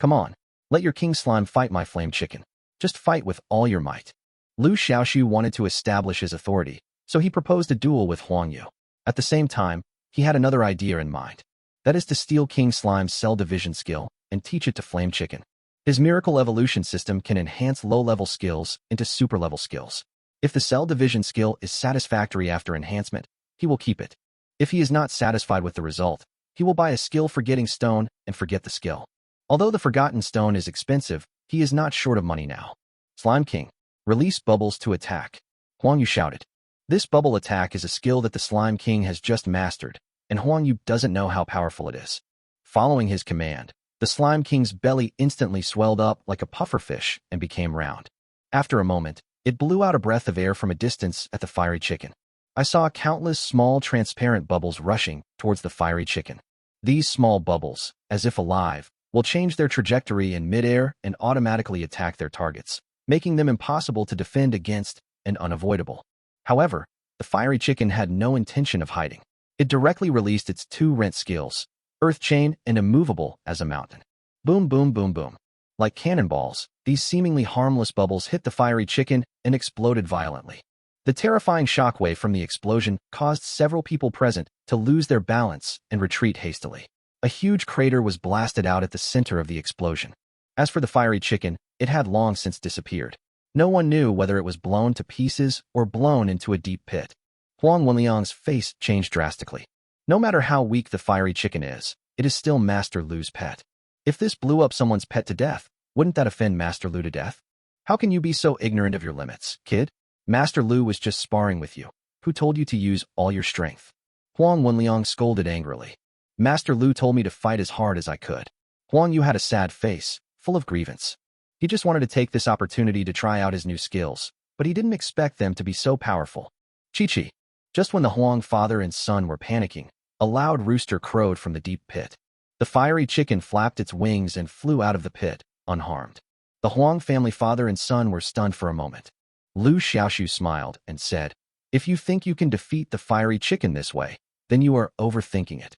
Come on, let your king slime fight my flame chicken. Just fight with all your might. Liu Xiaoxu wanted to establish his authority, so he proposed a duel with Huang Yu. At the same time, he had another idea in mind. That is to steal King Slime's cell division skill and teach it to Flame Chicken. His miracle evolution system can enhance low-level skills into super-level skills. If the cell division skill is satisfactory after enhancement, he will keep it. If he is not satisfied with the result, he will buy a skill forgetting stone and forget the skill. Although the forgotten stone is expensive, he is not short of money now. Slime King, release bubbles to attack. Huang Yu shouted. This bubble attack is a skill that the Slime King has just mastered, and Huang Yu doesn't know how powerful it is. Following his command, the Slime King's belly instantly swelled up like a pufferfish and became round. After a moment, it blew out a breath of air from a distance at the fiery chicken. I saw countless small transparent bubbles rushing towards the fiery chicken. These small bubbles, as if alive, will change their trajectory in midair and automatically attack their targets, making them impossible to defend against and unavoidable. However, the fiery chicken had no intention of hiding. It directly released its two rent skills, Earth Chain and Immovable as a mountain. Boom, boom, boom, boom. Like cannonballs, these seemingly harmless bubbles hit the fiery chicken and exploded violently. The terrifying shockwave from the explosion caused several people present to lose their balance and retreat hastily. A huge crater was blasted out at the center of the explosion. As for the fiery chicken, it had long since disappeared. No one knew whether it was blown to pieces or blown into a deep pit. Huang Wenliang's face changed drastically. No matter how weak the fiery chicken is, it is still Master Lu's pet. If this blew up someone's pet to death, wouldn't that offend Master Lu to death? How can you be so ignorant of your limits, kid? Master Lu was just sparring with you. Who told you to use all your strength? Huang Wenliang scolded angrily. Master Lu told me to fight as hard as I could. Huang Yu had a sad face, full of grievance. He just wanted to take this opportunity to try out his new skills, but he didn't expect them to be so powerful. Chi-chi. Just when the Huang father and son were panicking, a loud rooster crowed from the deep pit. The fiery chicken flapped its wings and flew out of the pit, unharmed. The Huang family father and son were stunned for a moment. Liu Xiaoxu smiled and said, "If you think you can defeat the fiery chicken this way, then you are overthinking it."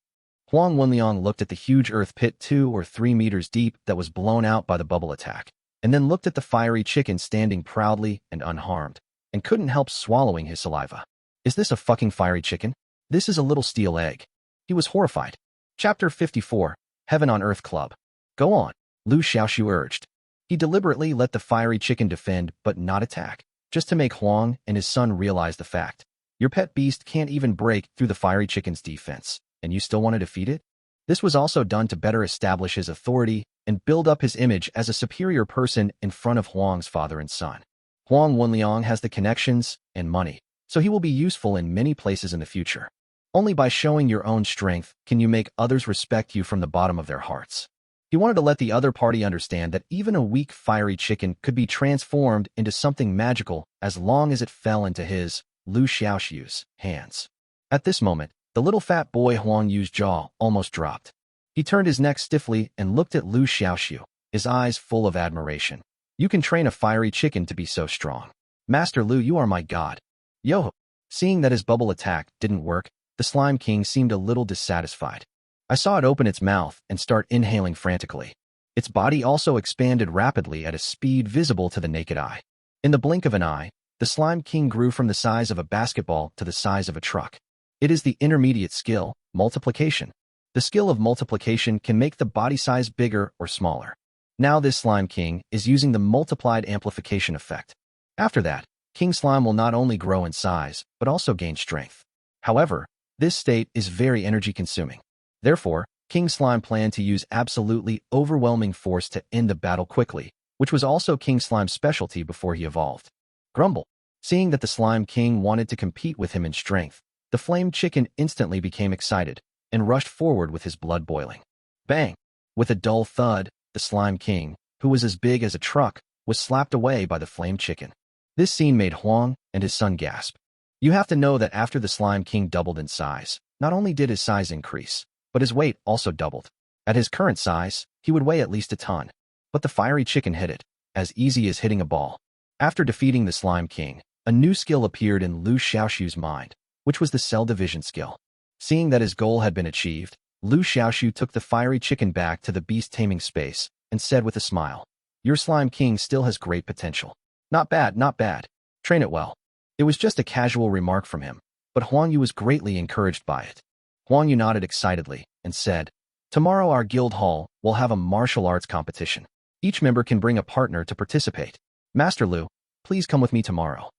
Huang Wenliang looked at the huge earth pit 2 or 3 meters deep that was blown out by the bubble attack, and then looked at the fiery chicken standing proudly and unharmed, and couldn't help swallowing his saliva. Is this a fucking fiery chicken? This is a little steel egg. He was horrified. Chapter 54, Heaven on Earth Club. Go on, Liu Xiaoxu urged. He deliberately let the fiery chicken defend but not attack, just to make Huang and his son realize the fact. Your pet beast can't even break through the fiery chicken's defense, and you still want to defeat it? This was also done to better establish his authority and build up his image as a superior person in front of Huang's father and son. Huang Wenliang has the connections and money, so he will be useful in many places in the future. Only by showing your own strength can you make others respect you from the bottom of their hearts. He wanted to let the other party understand that even a weak fiery chicken could be transformed into something magical as long as it fell into his, Liu Xiaoxu's, hands. At this moment, the little fat boy Huang Yu's jaw almost dropped. He turned his neck stiffly and looked at Liu Xiaoxu, his eyes full of admiration. You can train a fiery chicken to be so strong. Master Liu, you are my god. Yo! Seeing that his bubble attack didn't work, the Slime King seemed a little dissatisfied. I saw it open its mouth and start inhaling frantically. Its body also expanded rapidly at a speed visible to the naked eye. In the blink of an eye, the Slime King grew from the size of a basketball to the size of a truck. It is the intermediate skill, multiplication. The skill of multiplication can make the body size bigger or smaller. Now this Slime King is using the multiplied amplification effect. After that, King Slime will not only grow in size, but also gain strength. However, this state is very energy-consuming. Therefore, King Slime planned to use absolutely overwhelming force to end the battle quickly, which was also King Slime's specialty before he evolved. Grumble. Seeing that the Slime King wanted to compete with him in strength, the Flame Chicken instantly became excited and rushed forward with his blood boiling. Bang! With a dull thud, the Slime King, who was as big as a truck, was slapped away by the Flame Chicken. This scene made Huang and his son gasp. You have to know that after the Slime King doubled in size, not only did his size increase, but his weight also doubled. At his current size, he would weigh at least a ton. But the fiery chicken hit it, as easy as hitting a ball. After defeating the Slime King, a new skill appeared in Liu Xiaoxu's mind, which was the cell division skill. Seeing that his goal had been achieved, Liu Xiaoxu took the fiery chicken back to the beast taming space and said with a smile, Your Slime King still has great potential. Not bad, not bad. Train it well. It was just a casual remark from him, but Huang Yu was greatly encouraged by it. Huang Yu nodded excitedly and said, Tomorrow our guild hall will have a martial arts competition. Each member can bring a partner to participate. Master Liu, please come with me tomorrow.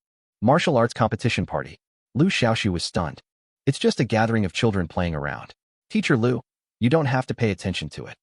Martial arts competition party. Liu Xiaoxu was stunned. It's just a gathering of children playing around. Teacher Liu, you don't have to pay attention to it.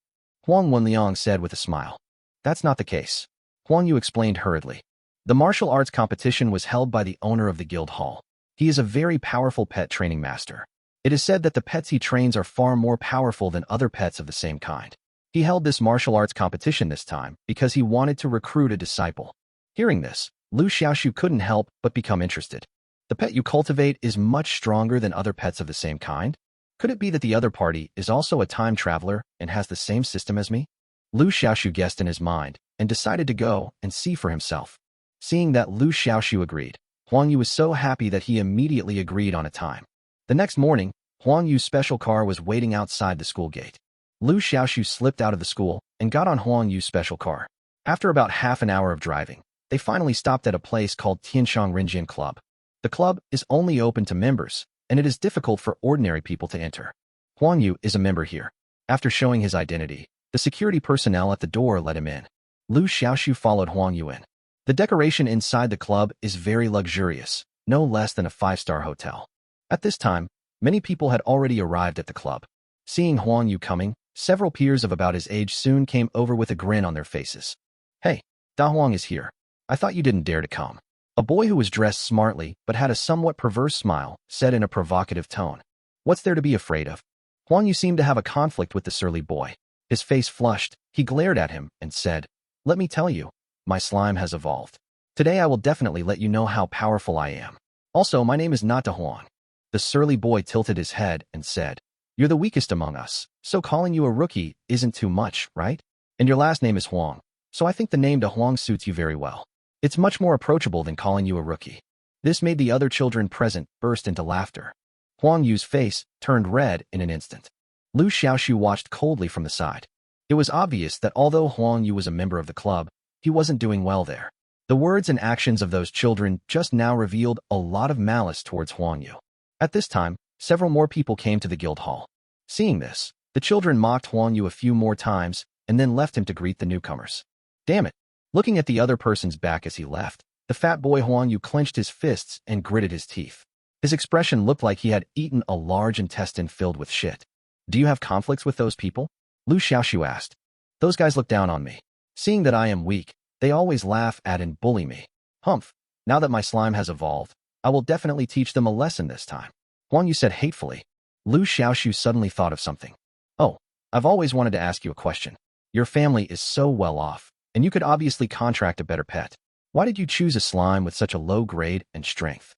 Huang Wenliang said with a smile. That's not the case. Huang Yu explained hurriedly. The martial arts competition was held by the owner of the guild hall. He is a very powerful pet training master. It is said that the pets he trains are far more powerful than other pets of the same kind. He held this martial arts competition this time because he wanted to recruit a disciple. Hearing this, Liu Xiaoxu couldn't help but become interested. The pet you cultivate is much stronger than other pets of the same kind? Could it be that the other party is also a time traveler and has the same system as me? Liu Xiaoxu guessed in his mind and decided to go and see for himself. Seeing that Liu Xiaoxu agreed, Huang Yu was so happy that he immediately agreed on a time. The next morning, Huang Yu's special car was waiting outside the school gate. Liu Xiaoxu slipped out of the school and got on Huang Yu's special car. After about half an hour of driving, they finally stopped at a place called Tianshang Rinjian Club. The club is only open to members, and it is difficult for ordinary people to enter. Huang Yu is a member here. After showing his identity, the security personnel at the door let him in. Liu Xiaoxu followed Huang Yu in. The decoration inside the club is very luxurious, no less than a five-star hotel. At this time, many people had already arrived at the club. Seeing Huang Yu coming, several peers of about his age soon came over with a grin on their faces. Hey, Da Huang is here. I thought you didn't dare to come. A boy who was dressed smartly but had a somewhat perverse smile said in a provocative tone. What's there to be afraid of? Huang Yu seemed to have a conflict with the surly boy. His face flushed, he glared at him and said, Let me tell you, my slime has evolved. Today I will definitely let you know how powerful I am. Also, my name is not Da Huang. The surly boy tilted his head and said, You're the weakest among us, so calling you a rookie isn't too much, right? And your last name is Huang, so I think the name Da Huang suits you very well. It's much more approachable than calling you a rookie. This made the other children present burst into laughter. Huang Yu's face turned red in an instant. Liu Xiaoxu watched coldly from the side. It was obvious that although Huang Yu was a member of the club, he wasn't doing well there. The words and actions of those children just now revealed a lot of malice towards Huang Yu. At this time, several more people came to the guild hall. Seeing this, the children mocked Huang Yu a few more times and then left him to greet the newcomers. Damn it! Looking at the other person's back as he left, the fat boy Huang Yu clenched his fists and gritted his teeth. His expression looked like he had eaten a large intestine filled with shit. Do you have conflicts with those people? Liu Xiaoxu asked. Those guys look down on me. Seeing that I am weak, they always laugh at and bully me. Humph, now that my slime has evolved, I will definitely teach them a lesson this time. Huang Yu said hatefully. Liu Xiaoxu suddenly thought of something. Oh, I've always wanted to ask you a question. Your family is so well off, and you could obviously contract a better pet. Why did you choose a slime with such a low grade and strength?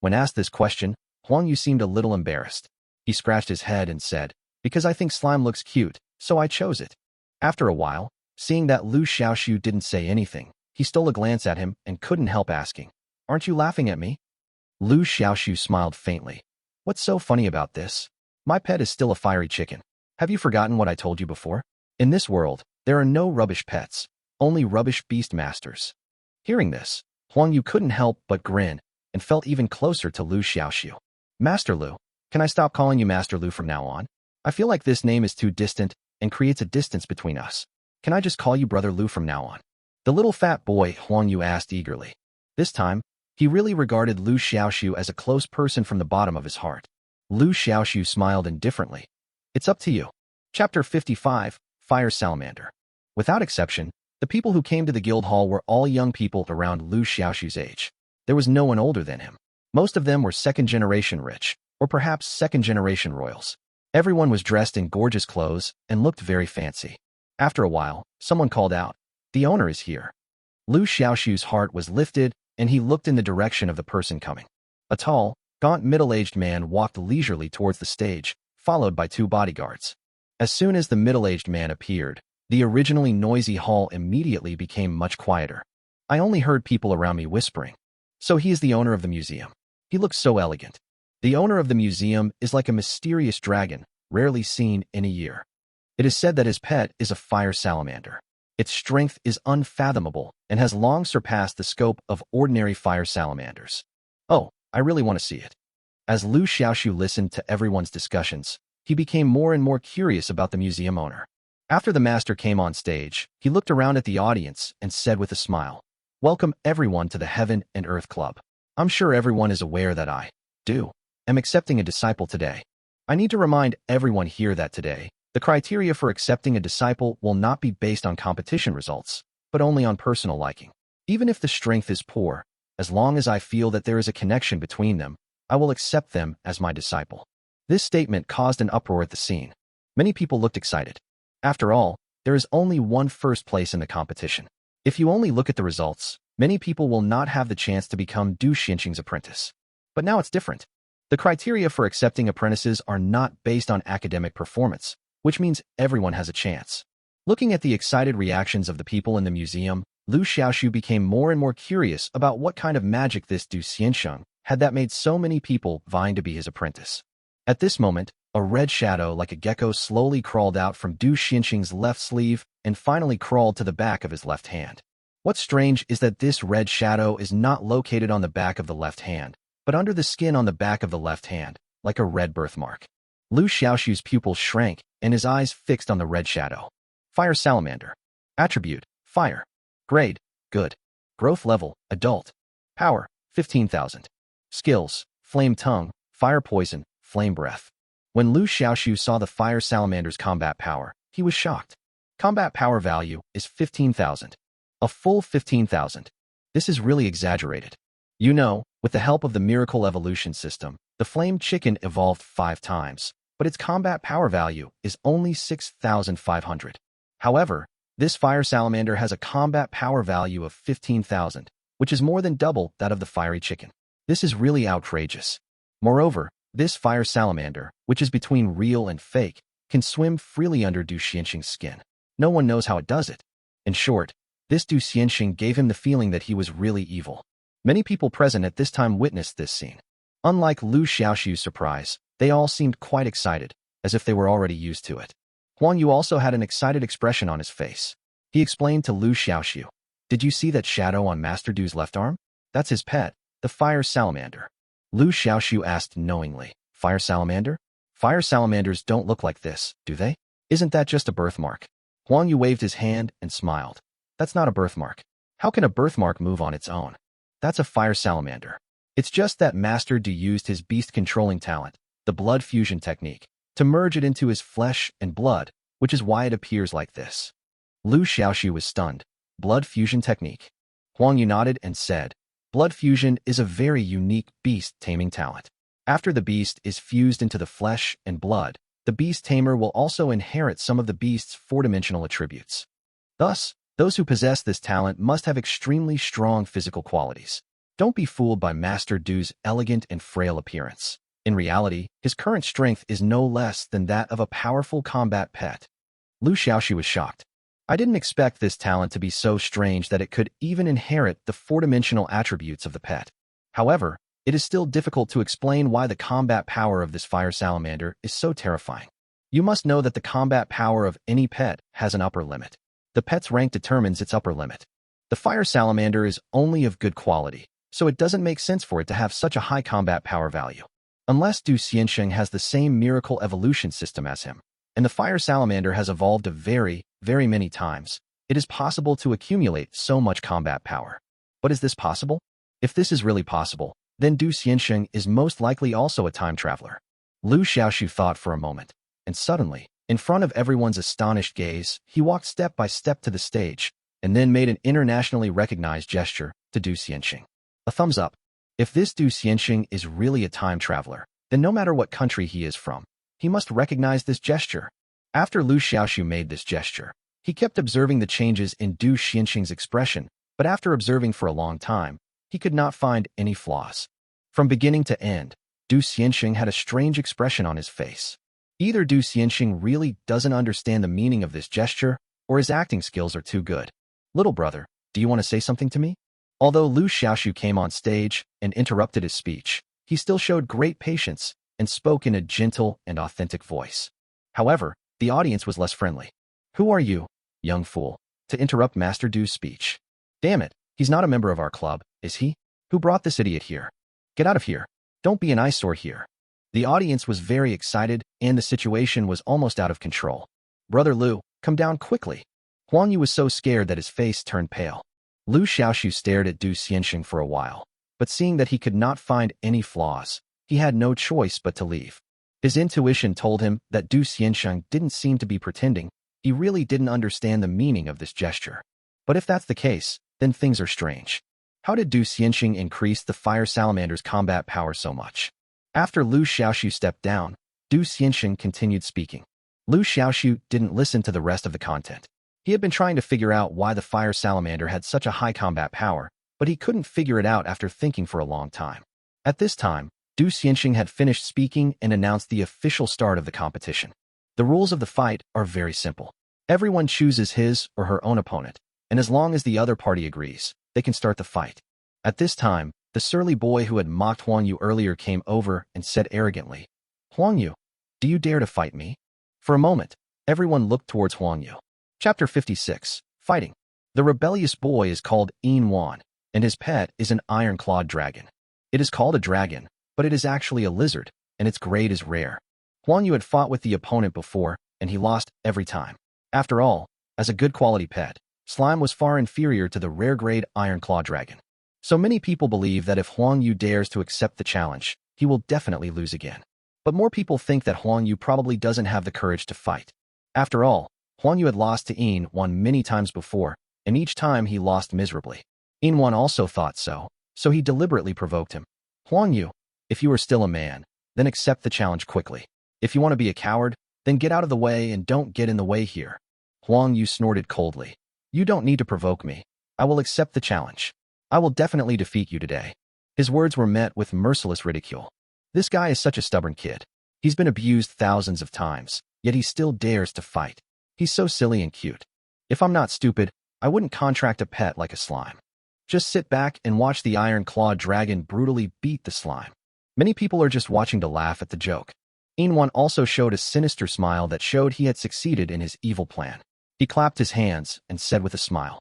When asked this question, Huang Yu seemed a little embarrassed. He scratched his head and said, Because I think slime looks cute, so I chose it. After a while, seeing that Liu Xiaoxu didn't say anything, he stole a glance at him and couldn't help asking, Aren't you laughing at me? Liu Xiaoxu smiled faintly. What's so funny about this? My pet is still a fiery chicken. Have you forgotten what I told you before? In this world, there are no rubbish pets, only rubbish beast masters. Hearing this, Huang Yu couldn't help but grin and felt even closer to Liu Xiaoxu. Master Liu, can I stop calling you Master Liu from now on? I feel like this name is too distant and creates a distance between us. Can I just call you Brother Liu from now on? The little fat boy Huang Yu asked eagerly. This time, he really regarded Liu Xiaoxu as a close person from the bottom of his heart. Liu Xiaoxu smiled indifferently. It's up to you. Chapter 55, Fire Salamander. Without exception, the people who came to the guild hall were all young people around Liu Xiaoxu's age. There was no one older than him. Most of them were second-generation rich, or perhaps second-generation royals. Everyone was dressed in gorgeous clothes and looked very fancy. After a while, someone called out, The owner is here. Liu Xiaoxu's heart was lifted, and he looked in the direction of the person coming. A tall, gaunt middle-aged man walked leisurely towards the stage, followed by two bodyguards. As soon as the middle-aged man appeared, the originally noisy hall immediately became much quieter. I only heard people around me whispering. So he is the owner of the museum. He looks so elegant. The owner of the museum is like a mysterious dragon, rarely seen in a year. It is said that his pet is a fire salamander. Its strength is unfathomable and has long surpassed the scope of ordinary fire salamanders. Oh, I really want to see it. As Liu Xiaoxu listened to everyone's discussions, he became more and more curious about the museum owner. After the master came on stage, he looked around at the audience and said with a smile, Welcome everyone to the Heaven and Earth Club. I'm sure everyone is aware that I am accepting a disciple today. I need to remind everyone here that today, the criteria for accepting a disciple will not be based on competition results, but only on personal liking. Even if the strength is poor, as long as I feel that there is a connection between them, I will accept them as my disciple. This statement caused an uproar at the scene. Many people looked excited. After all, there is only one first place in the competition. If you only look at the results, many people will not have the chance to become Du Xinqing's apprentice. But now it's different. The criteria for accepting apprentices are not based on academic performance, which means everyone has a chance. Looking at the excited reactions of the people in the museum, Liu Xiaoxu became more and more curious about what kind of magic this Du Xinqing had that made so many people vying to be his apprentice. At this moment, a red shadow like a gecko slowly crawled out from Du Xinqing's left sleeve and finally crawled to the back of his left hand. What's strange is that this red shadow is not located on the back of the left hand, but under the skin on the back of the left hand, like a red birthmark. Liu Xiaoxu's pupils shrank and his eyes fixed on the red shadow. Fire Salamander. Attribute, Fire. Grade, Good. Growth level, adult. Power, 15,000. Skills, flame tongue, fire poison, flame breath. When Liu Xiaoxu saw the fire salamander's combat power, he was shocked. Combat power value is 15,000. A full 15,000. This is really exaggerated. You know, with the help of the miracle evolution system, the flame chicken evolved 5 times, but its combat power value is only 6,500. However, this fire salamander has a combat power value of 15,000, which is more than double that of the fiery chicken. This is really outrageous. Moreover, this fire salamander, which is between real and fake, can swim freely under Du Xianxing's skin. No one knows how it does it. In short, this Du Xianxing gave him the feeling that he was really evil. Many people present at this time witnessed this scene. Unlike Liu Xiaoxu's surprise, they all seemed quite excited, as if they were already used to it. Huang Yu also had an excited expression on his face. He explained to Liu Xiaoxu, "Did you see that shadow on Master Du's left arm? That's his pet, the fire salamander." Liu Xiaoxu asked knowingly, "Fire salamander? Fire salamanders don't look like this, do they? Isn't that just a birthmark?" Huang Yu waved his hand and smiled. "That's not a birthmark. How can a birthmark move on its own? That's a fire salamander. It's just that Master Du used his beast-controlling talent, the blood fusion technique, to merge it into his flesh and blood, which is why it appears like this." Liu Xiaoxu was stunned. Blood fusion technique. Huang Yu nodded and said, "Blood fusion is a very unique beast-taming talent. After the beast is fused into the flesh and blood, the beast tamer will also inherit some of the beast's 4-dimensional attributes. Thus, those who possess this talent must have extremely strong physical qualities. Don't be fooled by Master Du's elegant and frail appearance. In reality, his current strength is no less than that of a powerful combat pet." Liu Xiaoxu was shocked. "I didn't expect this talent to be so strange that it could even inherit the 4-dimensional attributes of the pet. However, it is still difficult to explain why the combat power of this fire salamander is so terrifying. You must know that the combat power of any pet has an upper limit. The pet's rank determines its upper limit. The fire salamander is only of good quality, so it doesn't make sense for it to have such a high combat power value. Unless Du Xianxing has the same miracle evolution system as him, and the fire salamander has evolved a very many times, it is possible to accumulate so much combat power. But is this possible? If this is really possible, then Du Xianxing is most likely also a time traveler." Liu Xiaoxu thought for a moment, and suddenly, in front of everyone's astonished gaze, he walked step by step to the stage, and then made an internationally recognized gesture to Du Xianxing. A thumbs up. If this Du Xianxing is really a time traveler, then no matter what country he is from, he must recognize this gesture. After Liu Xiaoxu made this gesture, he kept observing the changes in Du Xianxing's expression, but after observing for a long time, he could not find any flaws. From beginning to end, Du Xianxing had a strange expression on his face. Either Du Xianxing really doesn't understand the meaning of this gesture, or his acting skills are too good. "Little brother, do you want to say something to me?" Although Liu Xiaoxu came on stage and interrupted his speech, he still showed great patience and spoke in a gentle and authentic voice. However, the audience was less friendly. "Who are you, young fool, to interrupt Master Du's speech? Damn it, he's not a member of our club, is he? Who brought this idiot here? Get out of here. Don't be an eyesore here." The audience was very excited, and the situation was almost out of control. "Brother Liu, come down quickly." Huang Yu was so scared that his face turned pale. Liu Xiaoxu stared at Du Xianxing for a while, but seeing that he could not find any flaws, he had no choice but to leave. His intuition told him that Du Xianxing didn't seem to be pretending. He really didn't understand the meaning of this gesture. But if that's the case, then things are strange. How did Du Xianxing increase the fire salamander's combat power so much? After Liu Xiaoxu stepped down, Du Xianxing continued speaking. Liu Xiaoxu didn't listen to the rest of the content. He had been trying to figure out why the fire salamander had such a high combat power, but he couldn't figure it out after thinking for a long time. At this time, Du Xianxing had finished speaking and announced the official start of the competition. The rules of the fight are very simple. Everyone chooses his or her own opponent, and as long as the other party agrees, they can start the fight. At this time, the surly boy who had mocked Huang Yu earlier came over and said arrogantly, "Huang Yu, do you dare to fight me?" For a moment, everyone looked towards Huang Yu. Chapter 56, Fighting. The rebellious boy is called Yin Wan, and his pet is an iron-clawed dragon. It is called a dragon, but it is actually a lizard, and its grade is rare. Huang Yu had fought with the opponent before, and he lost every time. After all, as a good quality pet, slime was far inferior to the rare-grade Iron Claw Dragon. So many people believe that if Huang Yu dares to accept the challenge, he will definitely lose again. But more people think that Huang Yu probably doesn't have the courage to fight. After all, Huang Yu had lost to Yin Wan many times before, and each time he lost miserably. Yin Wan also thought so he deliberately provoked him. Huang Yu, if you are still a man, then accept the challenge quickly. If you want to be a coward, then get out of the way and don't get in the way here. Huang Yu snorted coldly. You don't need to provoke me. I will accept the challenge. I will definitely defeat you today. His words were met with merciless ridicule. This guy is such a stubborn kid. He's been abused thousands of times, yet he still dares to fight. He's so silly and cute. If I'm not stupid, I wouldn't contract a pet like a slime. Just sit back and watch the Iron Claw Dragon brutally beat the slime. Many people are just watching to laugh at the joke. Inwan also showed a sinister smile that showed he had succeeded in his evil plan. He clapped his hands and said with a smile,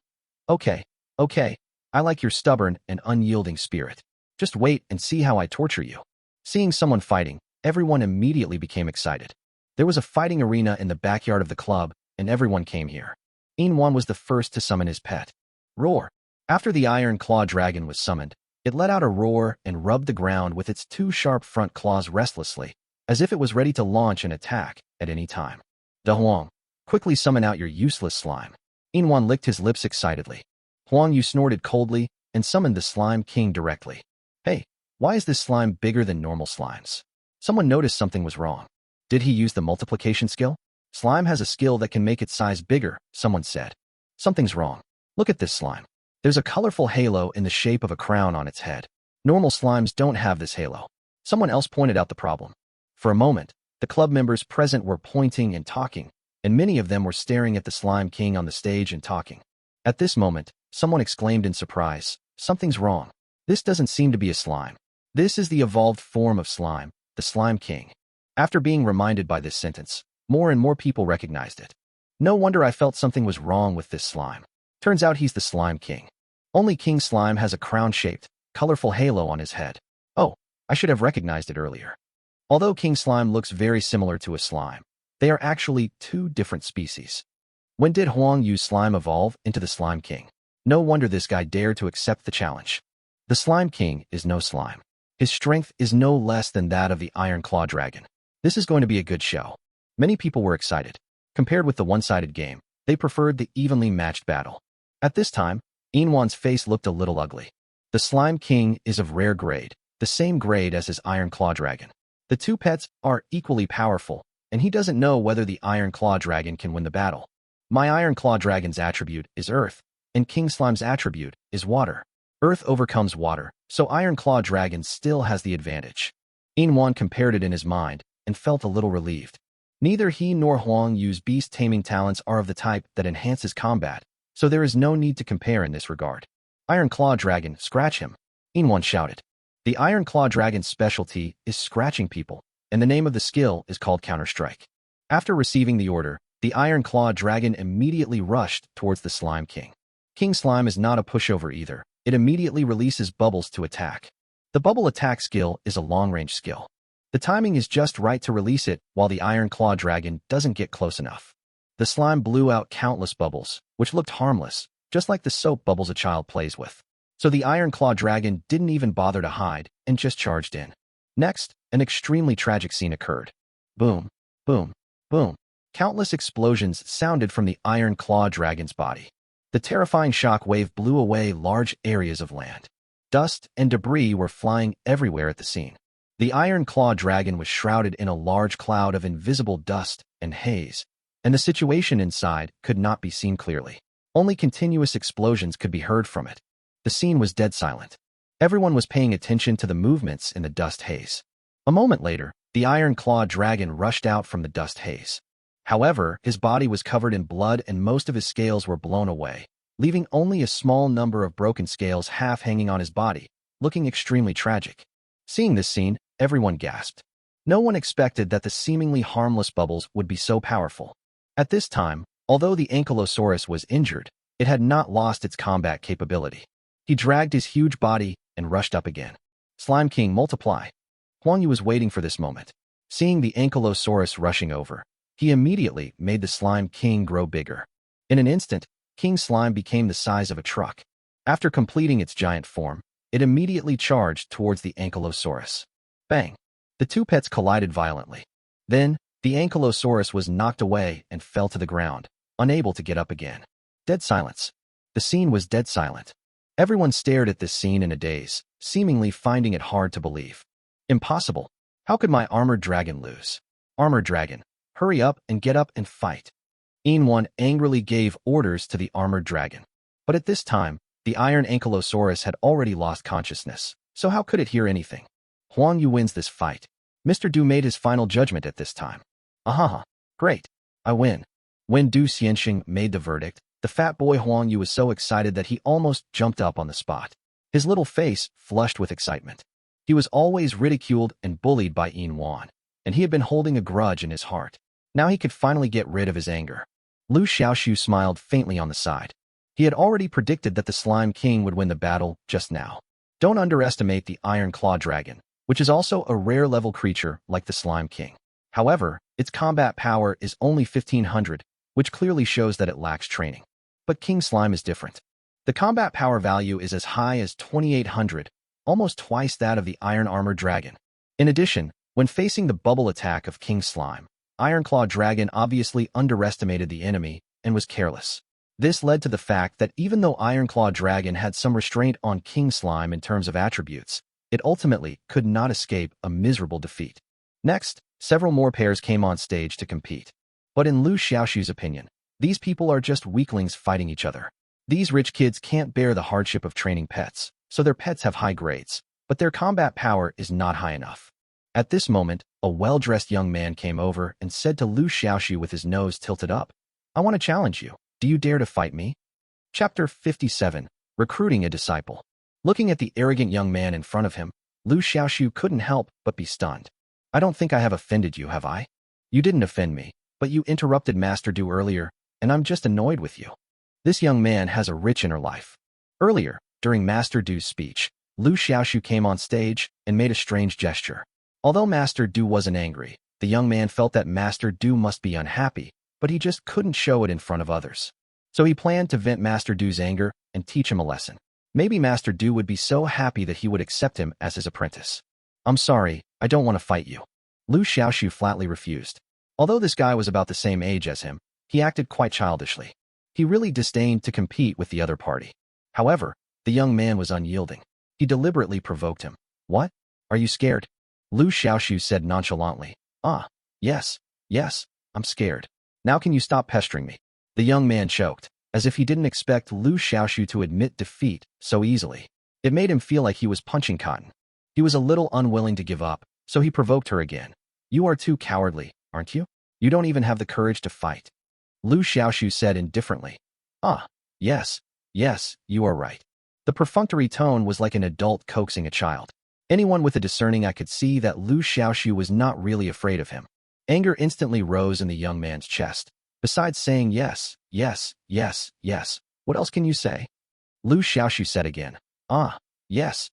Okay, I like your stubborn and unyielding spirit. Just wait and see how I torture you. Seeing someone fighting, everyone immediately became excited. There was a fighting arena in the backyard of the club, and everyone came here. Inwan was the first to summon his pet. Roar. After the Iron Claw Dragon was summoned, it let out a roar and rubbed the ground with its two sharp front claws restlessly, as if it was ready to launch an attack at any time. Da Huang, quickly summon out your useless slime. Inwan licked his lips excitedly. Huang Yu snorted coldly and summoned the Slime King directly. Hey, why is this slime bigger than normal slimes? Someone noticed something was wrong. Did he use the multiplication skill? Slime has a skill that can make its size bigger, someone said. Something's wrong. Look at this slime. There's a colorful halo in the shape of a crown on its head. Normal slimes don't have this halo. Someone else pointed out the problem. For a moment, the club members present were pointing and talking, and many of them were staring at the Slime King on the stage and talking. At this moment, someone exclaimed in surprise, Something's wrong. This doesn't seem to be a slime. This is the evolved form of slime, the Slime King. After being reminded by this sentence, more and more people recognized it. No wonder I felt something was wrong with this slime. Turns out he's the Slime King. Only King Slime has a crown-shaped, colorful halo on his head. Oh, I should have recognized it earlier. Although King Slime looks very similar to a slime, they are actually two different species. When did Huang Yu's slime evolve into the Slime King? No wonder this guy dared to accept the challenge. The Slime King is no slime. His strength is no less than that of the Iron Claw Dragon. This is going to be a good show. Many people were excited. Compared with the one-sided game, they preferred the evenly matched battle. At this time, Inwan's face looked a little ugly. The Slime King is of rare grade, the same grade as his Iron Claw Dragon. The two pets are equally powerful, and he doesn't know whether the Iron Claw Dragon can win the battle. My Iron Claw Dragon's attribute is Earth, and King Slime's attribute is Water. Earth overcomes Water, so Iron Claw Dragon still has the advantage. Inwan compared it in his mind and felt a little relieved. Neither he nor Huang Yu's beast taming talents are of the type that enhances combat, so there is no need to compare in this regard. Iron Claw Dragon, scratch him. Inwan shouted. The Iron Claw Dragon's specialty is scratching people, and the name of the skill is called Counter-Strike. After receiving the order, the Iron Claw Dragon immediately rushed towards the Slime King. King Slime is not a pushover either. It immediately releases bubbles to attack. The bubble attack skill is a long-range skill. The timing is just right to release it while the Iron Claw Dragon doesn't get close enough. The slime blew out countless bubbles, which looked harmless, just like the soap bubbles a child plays with. So the Iron Claw Dragon didn't even bother to hide and just charged in. Next, an extremely tragic scene occurred. Boom, boom, boom. Countless explosions sounded from the Iron Claw Dragon's body. The terrifying shock wave blew away large areas of land. Dust and debris were flying everywhere at the scene. The Iron Claw Dragon was shrouded in a large cloud of invisible dust and haze, and the situation inside could not be seen clearly. Only continuous explosions could be heard from it. The scene was dead silent. Everyone was paying attention to the movements in the dust haze. A moment later, the Iron Claw Dragon rushed out from the dust haze. However, his body was covered in blood and most of his scales were blown away, leaving only a small number of broken scales half hanging on his body, looking extremely tragic. Seeing this scene, everyone gasped. No one expected that the seemingly harmless bubbles would be so powerful. At this time, although the Ankylosaurus was injured, it had not lost its combat capability. He dragged his huge body and rushed up again. Slime King, multiply. Huang Yu was waiting for this moment. Seeing the Ankylosaurus rushing over, he immediately made the Slime King grow bigger. In an instant, King Slime became the size of a truck. After completing its giant form, it immediately charged towards the Ankylosaurus. Bang! The two pets collided violently. Then, the Ankylosaurus was knocked away and fell to the ground, unable to get up again. Dead silence. The scene was dead silent. Everyone stared at this scene in a daze, seemingly finding it hard to believe. Impossible. How could my armored dragon lose? Armored dragon, hurry up and get up and fight. One angrily gave orders to the armored dragon. But at this time, the iron Ankylosaurus had already lost consciousness, so how could it hear anything? Huang Yu wins this fight. Mr. Du made his final judgment at this time. Ahaha, great. I win. When Du Xianxing made the verdict, the fat boy Huang Yu was so excited that he almost jumped up on the spot. His little face flushed with excitement. He was always ridiculed and bullied by Wan, and he had been holding a grudge in his heart. Now he could finally get rid of his anger. Liu Xiaoxu smiled faintly on the side. He had already predicted that the Slime King would win the battle just now. Don't underestimate the Iron Claw Dragon, which is also a rare-level creature like the Slime King. However, its combat power is only 1500, which clearly shows that it lacks training. But King Slime is different. The combat power value is as high as 2800, almost twice that of the Iron Armored Dragon. In addition, when facing the bubble attack of King Slime, Iron Claw Dragon obviously underestimated the enemy and was careless. This led to the fact that even though Iron Claw Dragon had some restraint on King Slime in terms of attributes, it ultimately could not escape a miserable defeat. Next, several more pairs came on stage to compete. But in Liu Xiaoxu's opinion, these people are just weaklings fighting each other. These rich kids can't bear the hardship of training pets, so their pets have high grades, but their combat power is not high enough. At this moment, a well-dressed young man came over and said to Liu Xiaoxu with his nose tilted up, "I want to challenge you. Do you dare to fight me?" Chapter 57, Recruiting a Disciple. Looking at the arrogant young man in front of him, Liu Xiaoxu couldn't help but be stunned. "I don't think I have offended you, have I?" "You didn't offend me, but you interrupted Master Du earlier, and I'm just annoyed with you." This young man has a rich inner life. Earlier, during Master Du's speech, Liu Xiaoxu came on stage and made a strange gesture. Although Master Du wasn't angry, the young man felt that Master Du must be unhappy, but he just couldn't show it in front of others. So he planned to vent Master Du's anger and teach him a lesson. Maybe Master Du would be so happy that he would accept him as his apprentice. "I'm sorry, I don't want to fight you." Liu Xiaoxu flatly refused. Although this guy was about the same age as him, he acted quite childishly. He really disdained to compete with the other party. However, the young man was unyielding. He deliberately provoked him. "What? Are you scared?" Liu Xiaoxu said nonchalantly. Yes, I'm scared. Now can you stop pestering me?" The young man choked, as if he didn't expect Liu Xiaoxu to admit defeat so easily. It made him feel like he was punching cotton. He was a little unwilling to give up, so he provoked her again. "You are too cowardly, aren't you? You don't even have the courage to fight." Liu Xiaoxu said indifferently. Yes, you are right." The perfunctory tone was like an adult coaxing a child. Anyone with a discerning eye could see that Liu Xiaoxu was not really afraid of him. Anger instantly rose in the young man's chest. Besides saying yes, what else can you say? Liu Xiaoxu said again. Yes,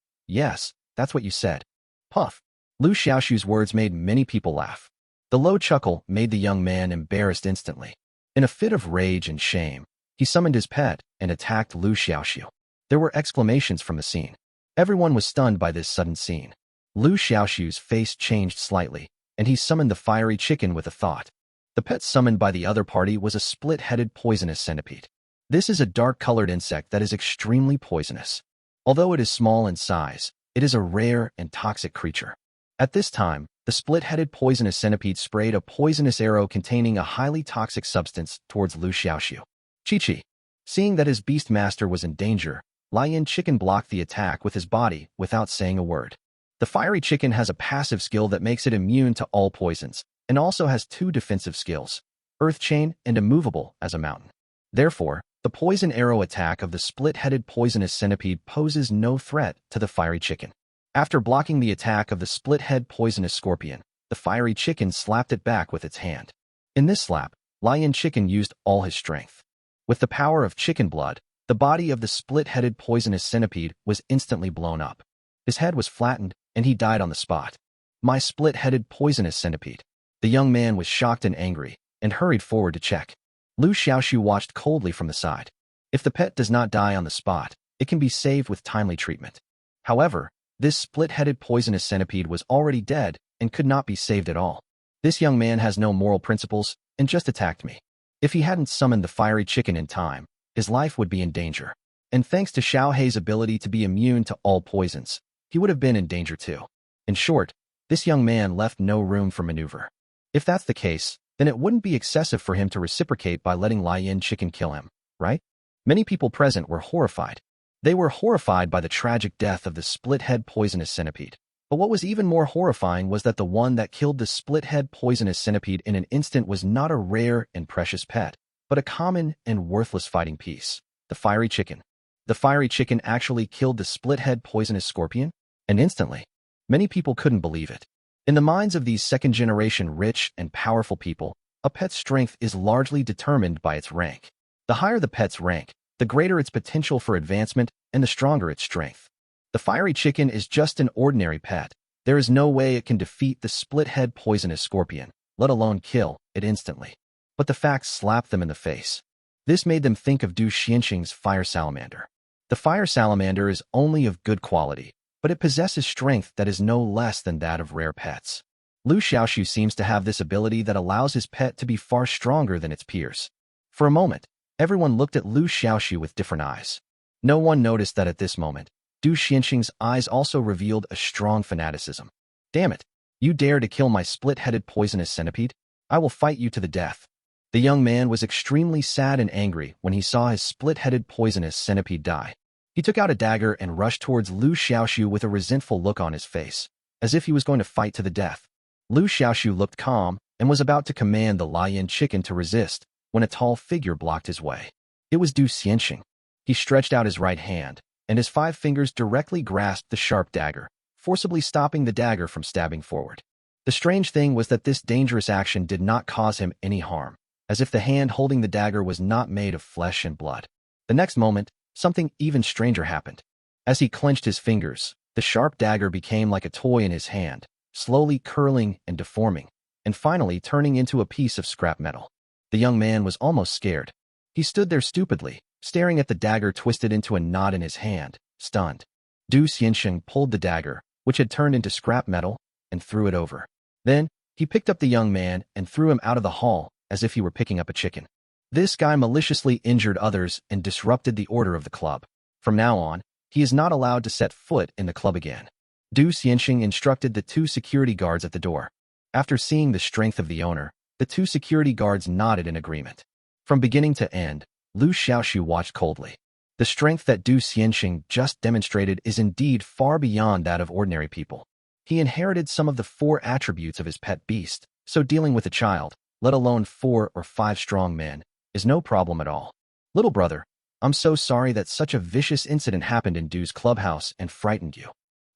that's what you said. Puff. Liu Xiaoxu's words made many people laugh. The low chuckle made the young man embarrassed instantly. In a fit of rage and shame, he summoned his pet and attacked Liu Xiaoxu. There were exclamations from the scene. Everyone was stunned by this sudden scene. Liu Xiaoxu's face changed slightly, and he summoned the fiery chicken with a thought. The pet summoned by the other party was a split-headed poisonous centipede. This is a dark-colored insect that is extremely poisonous. Although it is small in size, it is a rare and toxic creature. At this time, the split-headed poisonous centipede sprayed a poisonous arrow containing a highly toxic substance towards Liu Xiaoxu. Chi-Chi. Seeing that his beast master was in danger, Lion Chicken blocked the attack with his body without saying a word. The fiery chicken has a passive skill that makes it immune to all poisons, and also has two defensive skills, Earth Chain and Immovable as a mountain. Therefore, the poison arrow attack of the split-headed poisonous centipede poses no threat to the fiery chicken. After blocking the attack of the split-head poisonous scorpion, the fiery chicken slapped it back with its hand. In this slap, Lion Chicken used all his strength. With the power of chicken blood, the body of the split-headed poisonous centipede was instantly blown up. His head was flattened, and he died on the spot. My split-headed poisonous centipede. The young man was shocked and angry, and hurried forward to check. Liu Xiaoxu watched coldly from the side. If the pet does not die on the spot, it can be saved with timely treatment. However, this split-headed poisonous centipede was already dead and could not be saved at all. This young man has no moral principles and just attacked me. If he hadn't summoned the fiery chicken in time, his life would be in danger. And thanks to Xiao Hei's ability to be immune to all poisons, he would have been in danger too. In short, this young man left no room for maneuver. If that's the case, then it wouldn't be excessive for him to reciprocate by letting Lion Chicken kill him, right? Many people present were horrified. They were horrified by the tragic death of the split-head poisonous centipede. But what was even more horrifying was that the one that killed the split-head poisonous centipede in an instant was not a rare and precious pet, but a common and worthless fighting piece, the fiery chicken. The fiery chicken actually killed the split-head poisonous scorpion, and instantly, many people couldn't believe it. In the minds of these second-generation rich and powerful people, a pet's strength is largely determined by its rank. The higher the pet's rank, the greater its potential for advancement and the stronger its strength. The fiery chicken is just an ordinary pet. There is no way it can defeat the split-head poisonous scorpion, let alone kill it instantly. But the facts slapped them in the face. This made them think of Du Xianxing's fire salamander. The fire salamander is only of good quality, but it possesses strength that is no less than that of rare pets. Liu Xiaoxu seems to have this ability that allows his pet to be far stronger than its peers. For a moment, everyone looked at Liu Xiaoxu with different eyes. No one noticed that at this moment, Du Xianxing's eyes also revealed a strong fanaticism. Damn it! You dare to kill my split-headed poisonous centipede? I will fight you to the death. The young man was extremely sad and angry when he saw his split-headed poisonous centipede die. He took out a dagger and rushed towards Liu Xiaoxu with a resentful look on his face, as if he was going to fight to the death. Liu Xiaoxu looked calm and was about to command the lion chicken to resist when a tall figure blocked his way. It was Du Xianxing. He stretched out his right hand, and his 5 fingers directly grasped the sharp dagger, forcibly stopping the dagger from stabbing forward. The strange thing was that this dangerous action did not cause him any harm, as if the hand holding the dagger was not made of flesh and blood. The next moment, something even stranger happened. As he clenched his fingers, the sharp dagger became like a toy in his hand, slowly curling and deforming, and finally turning into a piece of scrap metal. The young man was almost scared. He stood there stupidly, staring at the dagger twisted into a knot in his hand, stunned. Du Xianxing pulled the dagger, which had turned into scrap metal, and threw it over. Then, he picked up the young man and threw him out of the hall as if he were picking up a chicken. This guy maliciously injured others and disrupted the order of the club. From now on, he is not allowed to set foot in the club again. Du Xianxing instructed the 2 security guards at the door. After seeing the strength of the owner, the 2 security guards nodded in agreement. From beginning to end, Liu Xiaoxu watched coldly. The strength that Du Xianxing just demonstrated is indeed far beyond that of ordinary people. He inherited some of the 4 attributes of his pet beast, so dealing with a child, let alone 4 or 5 strong men, is no problem at all. Little brother, I'm so sorry that such a vicious incident happened in Du's clubhouse and frightened you.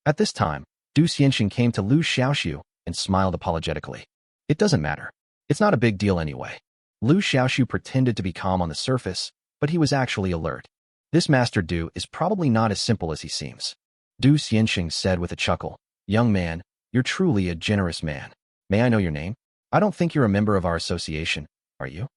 At this time, Du Xianxing came to Liu Xiaoxu and smiled apologetically. It doesn't matter. It's not a big deal anyway. Liu Xiaoxu pretended to be calm on the surface, but he was actually alert. This Master Du is probably not as simple as he seems. Du Xianxing said with a chuckle, Young man, you're truly a generous man. May I know your name? I don't think you're a member of our association, are you?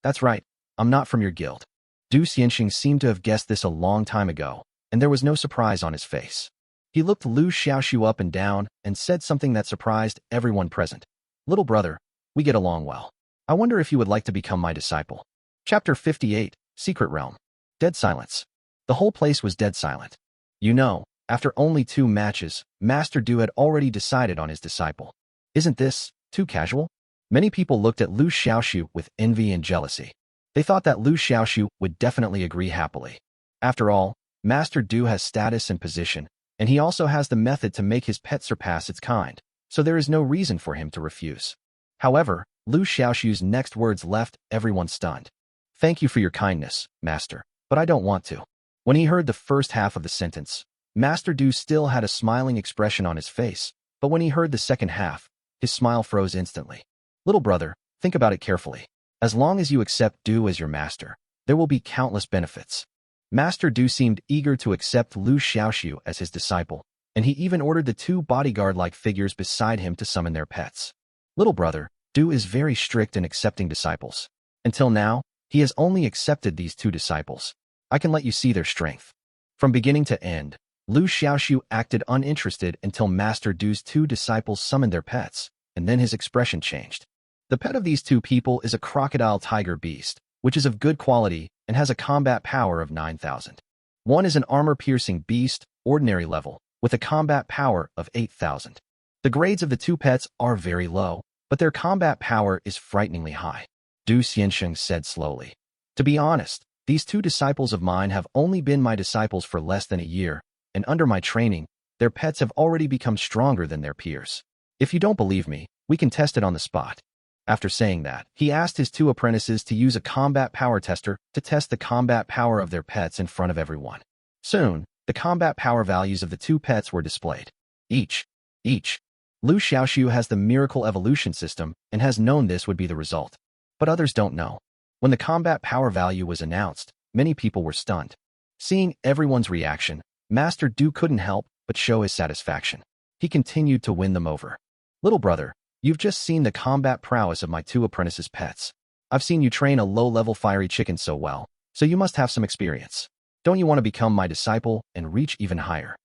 That's right, I'm not from your guild. Du Xianxing seemed to have guessed this a long time ago, and there was no surprise on his face. He looked Liu Xiaoxu up and down and said something that surprised everyone present. Little brother, we get along well. I wonder if you would like to become my disciple. Chapter 58, Secret Realm. Dead silence. The whole place was dead silent. You know, after only 2 matches, Master Du had already decided on his disciple. Isn't this too casual? Many people looked at Liu Xiaoxu with envy and jealousy. They thought that Liu Xiaoxu would definitely agree happily. After all, Master Du has status and position, and he also has the method to make his pet surpass its kind, so there is no reason for him to refuse. However, Liu Xiaoxu's next words left everyone stunned. Thank you for your kindness, Master, but I don't want to. When he heard the first half of the sentence, Master Du still had a smiling expression on his face, but when he heard the second half, his smile froze instantly. Little brother, think about it carefully. As long as you accept Du as your master, there will be countless benefits. Master Du seemed eager to accept Liu Xiaoxu as his disciple, and he even ordered the 2 bodyguard-like figures beside him to summon their pets. Little brother, Du is very strict in accepting disciples. Until now, he has only accepted these 2 disciples. I can let you see their strength. From beginning to end, Liu Xiaoxu acted uninterested until Master Du's two disciples summoned their pets, and then his expression changed. The pet of these two people is a crocodile tiger beast, which is of good quality and has a combat power of 9,000. One is an armor-piercing beast, ordinary level, with a combat power of 8,000. The grades of the two pets are very low, but their combat power is frighteningly high. Du Xiansheng said slowly. To be honest, these two disciples of mine have only been my disciples for less than a year, and under my training, their pets have already become stronger than their peers. If you don't believe me, we can test it on the spot. After saying that, he asked his two apprentices to use a combat power tester to test the combat power of their pets in front of everyone. Soon, the combat power values of the two pets were displayed. Each. Liu Xiaoxu has the miracle evolution system and has known this would be the result. But others don't know. When the combat power value was announced, many people were stunned. Seeing everyone's reaction, Master Du couldn't help but show his satisfaction. He continued to win them over. Little brother, you've just seen the combat prowess of my two apprentices' pets. I've seen you train a low-level fiery chicken so well, so you must have some experience. Don't you want to become my disciple and reach even higher?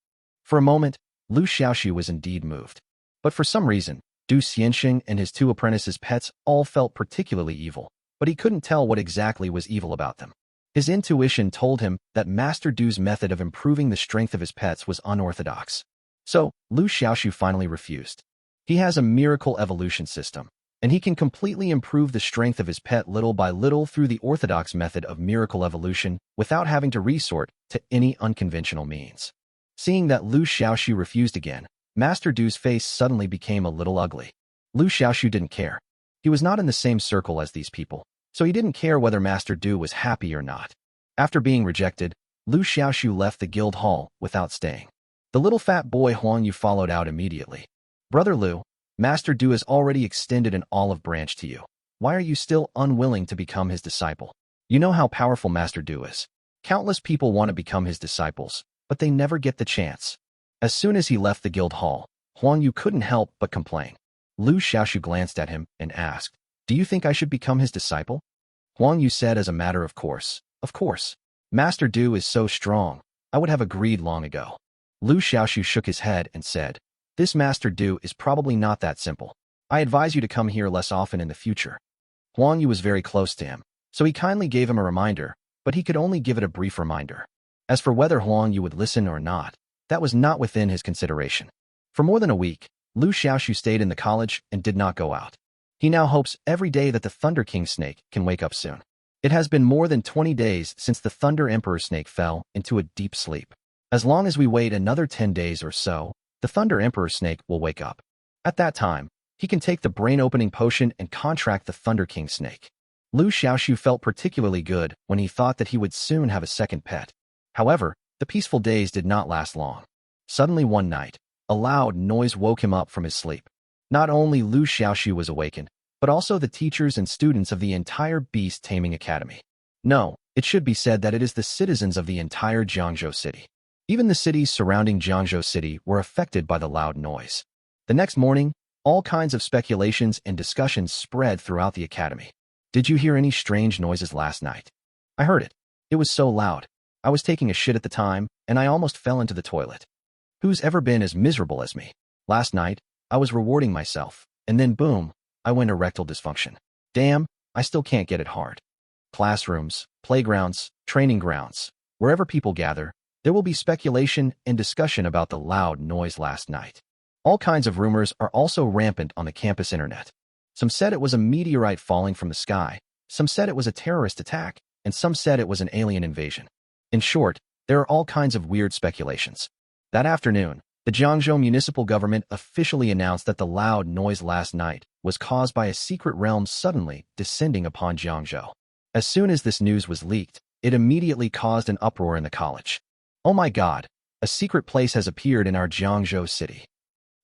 For a moment, Liu Xiaoxu was indeed moved. But for some reason, Du Xiansheng and his two apprentices' pets all felt particularly evil, but he couldn't tell what exactly was evil about them. His intuition told him that Master Du's method of improving the strength of his pets was unorthodox. So, Liu Xiaoxu finally refused. He has a miracle evolution system, and he can completely improve the strength of his pet little by little through the orthodox method of miracle evolution without having to resort to any unconventional means. Seeing that Liu Xiaoxu refused again, Master Du's face suddenly became a little ugly. Liu Xiaoxu didn't care. He was not in the same circle as these people, so he didn't care whether Master Du was happy or not. After being rejected, Liu Xiaoxu left the guild hall without staying. The little fat boy Huang Yu followed out immediately. Brother Liu, Master Du has already extended an olive branch to you. Why are you still unwilling to become his disciple? You know how powerful Master Du is. Countless people want to become his disciples, but they never get the chance. As soon as he left the guild hall, Huang Yu couldn't help but complain. Liu Xiaoxu glanced at him and asked, "Do you think I should become his disciple?" Huang Yu said as a matter of course, "Of course. Master Du is so strong, I would have agreed long ago." Liu Xiaoxu shook his head and said, "This Master Du is probably not that simple. I advise you to come here less often in the future." Huang Yu was very close to him, so he kindly gave him a reminder, but he could only give it a brief reminder. As for whether Huang Yu would listen or not, that was not within his consideration. For more than a week, Liu Xiaoxu stayed in the college and did not go out. He now hopes every day that the Thunder King snake can wake up soon. It has been more than 20 days since the Thunder Emperor snake fell into a deep sleep. As long as we wait another 10 days or so, the Thunder Emperor snake will wake up. At that time, he can take the brain-opening potion and contract the Thunder King snake. Liu Xiaoxu felt particularly good when he thought that he would soon have a second pet. However, the peaceful days did not last long. Suddenly one night, a loud noise woke him up from his sleep. Not only Liu Xiaoxu was awakened, but also the teachers and students of the entire Beast Taming Academy. No, it should be said that it is the citizens of the entire Jiangzhou city. Even the cities surrounding Jiangzhou city were affected by the loud noise. The next morning, all kinds of speculations and discussions spread throughout the academy. Did you hear any strange noises last night? I heard it. It was so loud. I was taking a shit at the time, and I almost fell into the toilet. Who's ever been as miserable as me? Last night, I was rewarding myself, and then boom, I went erectile dysfunction. Damn, I still can't get it hard. Classrooms, playgrounds, training grounds, wherever people gather, there will be speculation and discussion about the loud noise last night. All kinds of rumors are also rampant on the campus internet. Some said it was a meteorite falling from the sky, some said it was a terrorist attack, and some said it was an alien invasion. In short, there are all kinds of weird speculations. That afternoon, the Jiangzhou municipal government officially announced that the loud noise last night was caused by a secret realm suddenly descending upon Jiangzhou. As soon as this news was leaked, it immediately caused an uproar in the college. Oh my God, a secret place has appeared in our Jiangzhou city.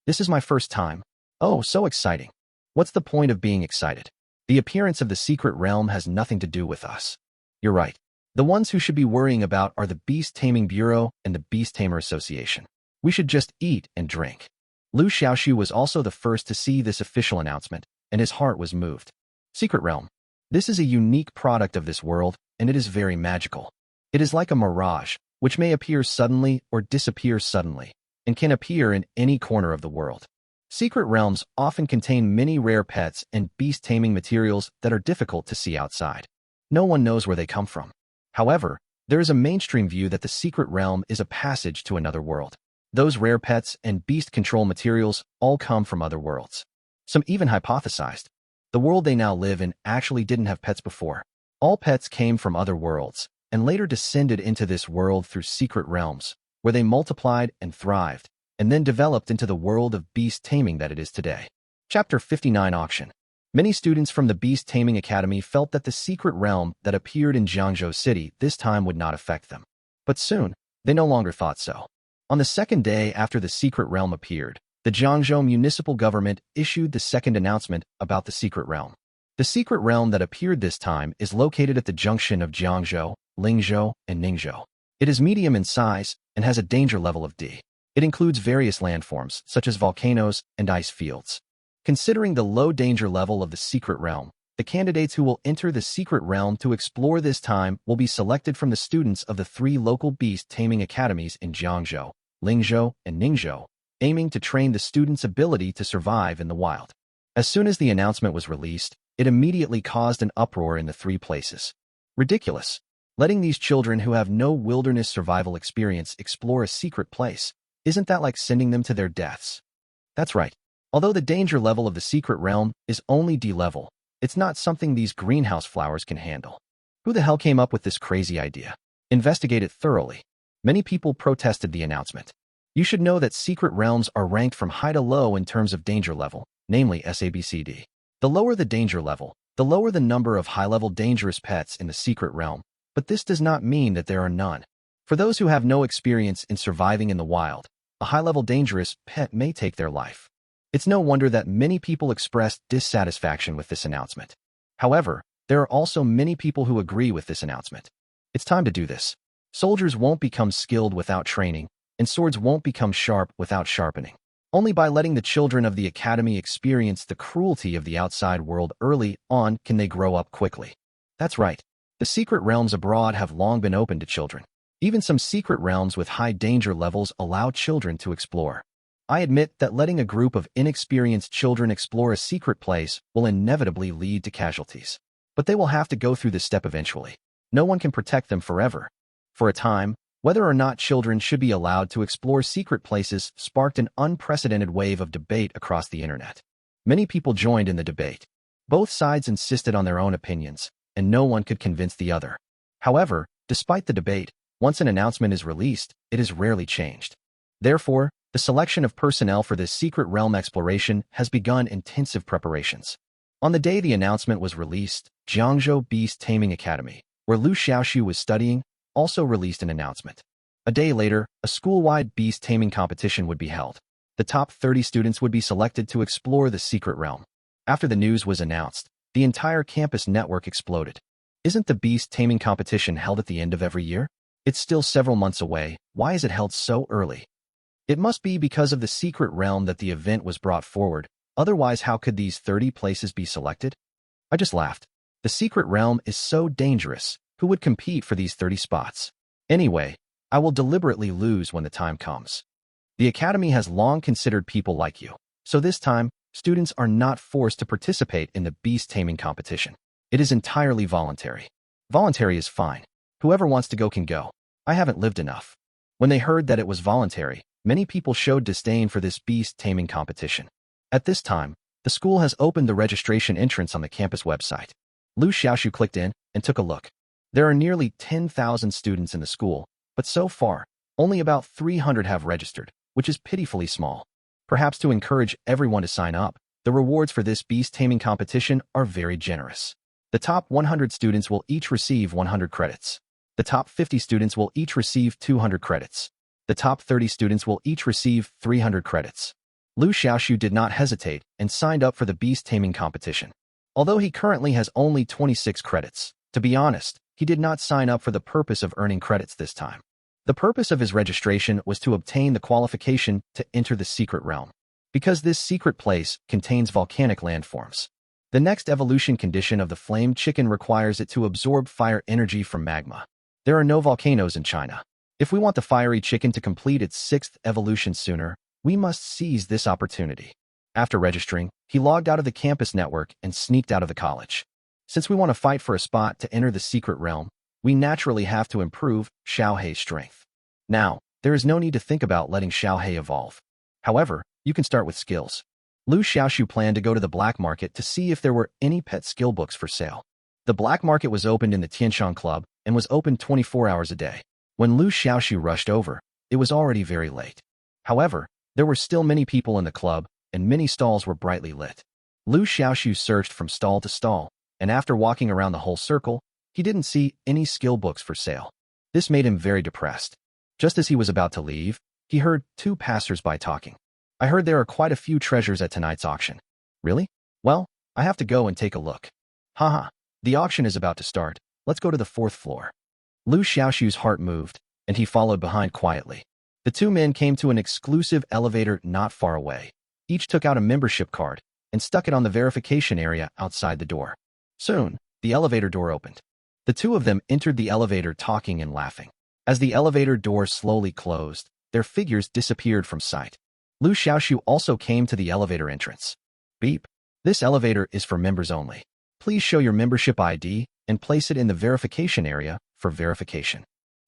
This is my first time. Oh, so exciting. What's the point of being excited? The appearance of the secret realm has nothing to do with us. You're right. The ones who should be worrying about are the Beast Taming Bureau and the Beast Tamer Association. We should just eat and drink. Liu Xiaoxu was also the first to see this official announcement, and his heart was moved. Secret Realm. This is a unique product of this world, and it is very magical. It is like a mirage, which may appear suddenly or disappear suddenly, and can appear in any corner of the world. Secret realms often contain many rare pets and beast-taming materials that are difficult to see outside. No one knows where they come from. However, there is a mainstream view that the secret realm is a passage to another world. Those rare pets and beast control materials all come from other worlds. Some even hypothesized the world they now live in actually didn't have pets before. All pets came from other worlds and later descended into this world through secret realms, where they multiplied and thrived, and then developed into the world of beast taming that it is today. Chapter 59 Auction. Many students from the Beast Taming Academy felt that the secret realm that appeared in Jiangzhou City this time would not affect them. But soon, they no longer thought so. On the second day after the secret realm appeared, the Jiangzhou municipal government issued the second announcement about the secret realm. The secret realm that appeared this time is located at the junction of Jiangzhou, Lingzhou, and Ningzhou. It is medium in size and has a danger level of D. It includes various landforms, such as volcanoes and ice fields. Considering the low danger level of the secret realm, the candidates who will enter the secret realm to explore this time will be selected from the students of the 3 local beast taming academies in Jiangzhou, Lingzhou, and Ningzhou, aiming to train the students' ability to survive in the wild. As soon as the announcement was released, it immediately caused an uproar in the 3 places. Ridiculous. Letting these children who have no wilderness survival experience explore a secret place, isn't that like sending them to their deaths? That's right. Although the danger level of the secret realm is only D level, it's not something these greenhouse flowers can handle. Who the hell came up with this crazy idea? Investigate it thoroughly. Many people protested the announcement. You should know that secret realms are ranked from high to low in terms of danger level, namely SABCD. The lower the danger level, the lower the number of high-level dangerous pets in the secret realm, but this does not mean that there are none. For those who have no experience in surviving in the wild, a high-level dangerous pet may take their life. It's no wonder that many people expressed dissatisfaction with this announcement. However, there are also many people who agree with this announcement. It's time to do this. Soldiers won't become skilled without training, and swords won't become sharp without sharpening. Only by letting the children of the academy experience the cruelty of the outside world early on can they grow up quickly. That's right. The secret realms abroad have long been open to children. Even some secret realms with high danger levels allow children to explore. I admit that letting a group of inexperienced children explore a secret place will inevitably lead to casualties. But they will have to go through this step eventually. No one can protect them forever. For a time, whether or not children should be allowed to explore secret places sparked an unprecedented wave of debate across the internet. Many people joined in the debate. Both sides insisted on their own opinions, and no one could convince the other. However, despite the debate, once an announcement is released, it is rarely changed. Therefore, the selection of personnel for this secret realm exploration has begun intensive preparations. On the day the announcement was released, Jiangzhou Beast Taming Academy, where Liu Xiaoxu was studying, also released an announcement. A day later, a school-wide beast taming competition would be held. The top 30 students would be selected to explore the secret realm. After the news was announced, the entire campus network exploded. Isn't the beast taming competition held at the end of every year? It's still several months away. Why is it held so early? It must be because of the secret realm that the event was brought forward. Otherwise, how could these 30 places be selected? I just laughed. The secret realm is so dangerous. Who would compete for these 30 spots? Anyway, I will deliberately lose when the time comes. The Academy has long considered people like you, so this time, students are not forced to participate in the beast taming competition. It is entirely voluntary. Voluntary is fine. Whoever wants to go can go. I haven't lived enough. When they heard that it was voluntary, many people showed disdain for this beast taming competition. At this time, the school has opened the registration entrance on the campus website. Liu Xiaoxu clicked in and took a look. There are nearly 10,000 students in the school, but so far, only about 300 have registered, which is pitifully small. Perhaps to encourage everyone to sign up, the rewards for this beast taming competition are very generous. The top 100 students will each receive 100 credits. The top 50 students will each receive 200 credits. The top 30 students will each receive 300 credits. Liu Xiaoxu did not hesitate and signed up for the beast taming competition. Although he currently has only 26 credits, to be honest, he did not sign up for the purpose of earning credits this time. The purpose of his registration was to obtain the qualification to enter the secret realm, because this secret place contains volcanic landforms. The next evolution condition of the flame chicken requires it to absorb fire energy from magma. There are no volcanoes in China. If we want the fiery chicken to complete its 6th evolution sooner, we must seize this opportunity. After registering, he logged out of the campus network and sneaked out of the college. Since we want to fight for a spot to enter the secret realm, we naturally have to improve Xiaohei's strength. Now, there is no need to think about letting Xiaohei evolve. However, you can start with skills. Liu Xiaoxu planned to go to the black market to see if there were any pet skill books for sale. The black market was opened in the Tianshan Club and was open 24 hours a day. When Liu Xiaoxu rushed over, it was already very late. However, there were still many people in the club, and many stalls were brightly lit. Liu Xiaoxu searched from stall to stall, and after walking around the whole circle, he didn't see any skill books for sale. This made him very depressed. Just as he was about to leave, he heard 2 passers-by talking. I heard there are quite a few treasures at tonight's auction. Really? Well, I have to go and take a look. Haha, the auction is about to start. Let's go to the 4th floor. Liu Xiaoxu's heart moved, and he followed behind quietly. The 2 men came to an exclusive elevator not far away. Each took out a membership card and stuck it on the verification area outside the door. Soon, the elevator door opened. The 2 of them entered the elevator talking and laughing. As the elevator door slowly closed, their figures disappeared from sight. Liu Xiaoxu also came to the elevator entrance. Beep. This elevator is for members only. Please show your membership ID and place it in the verification area for verification.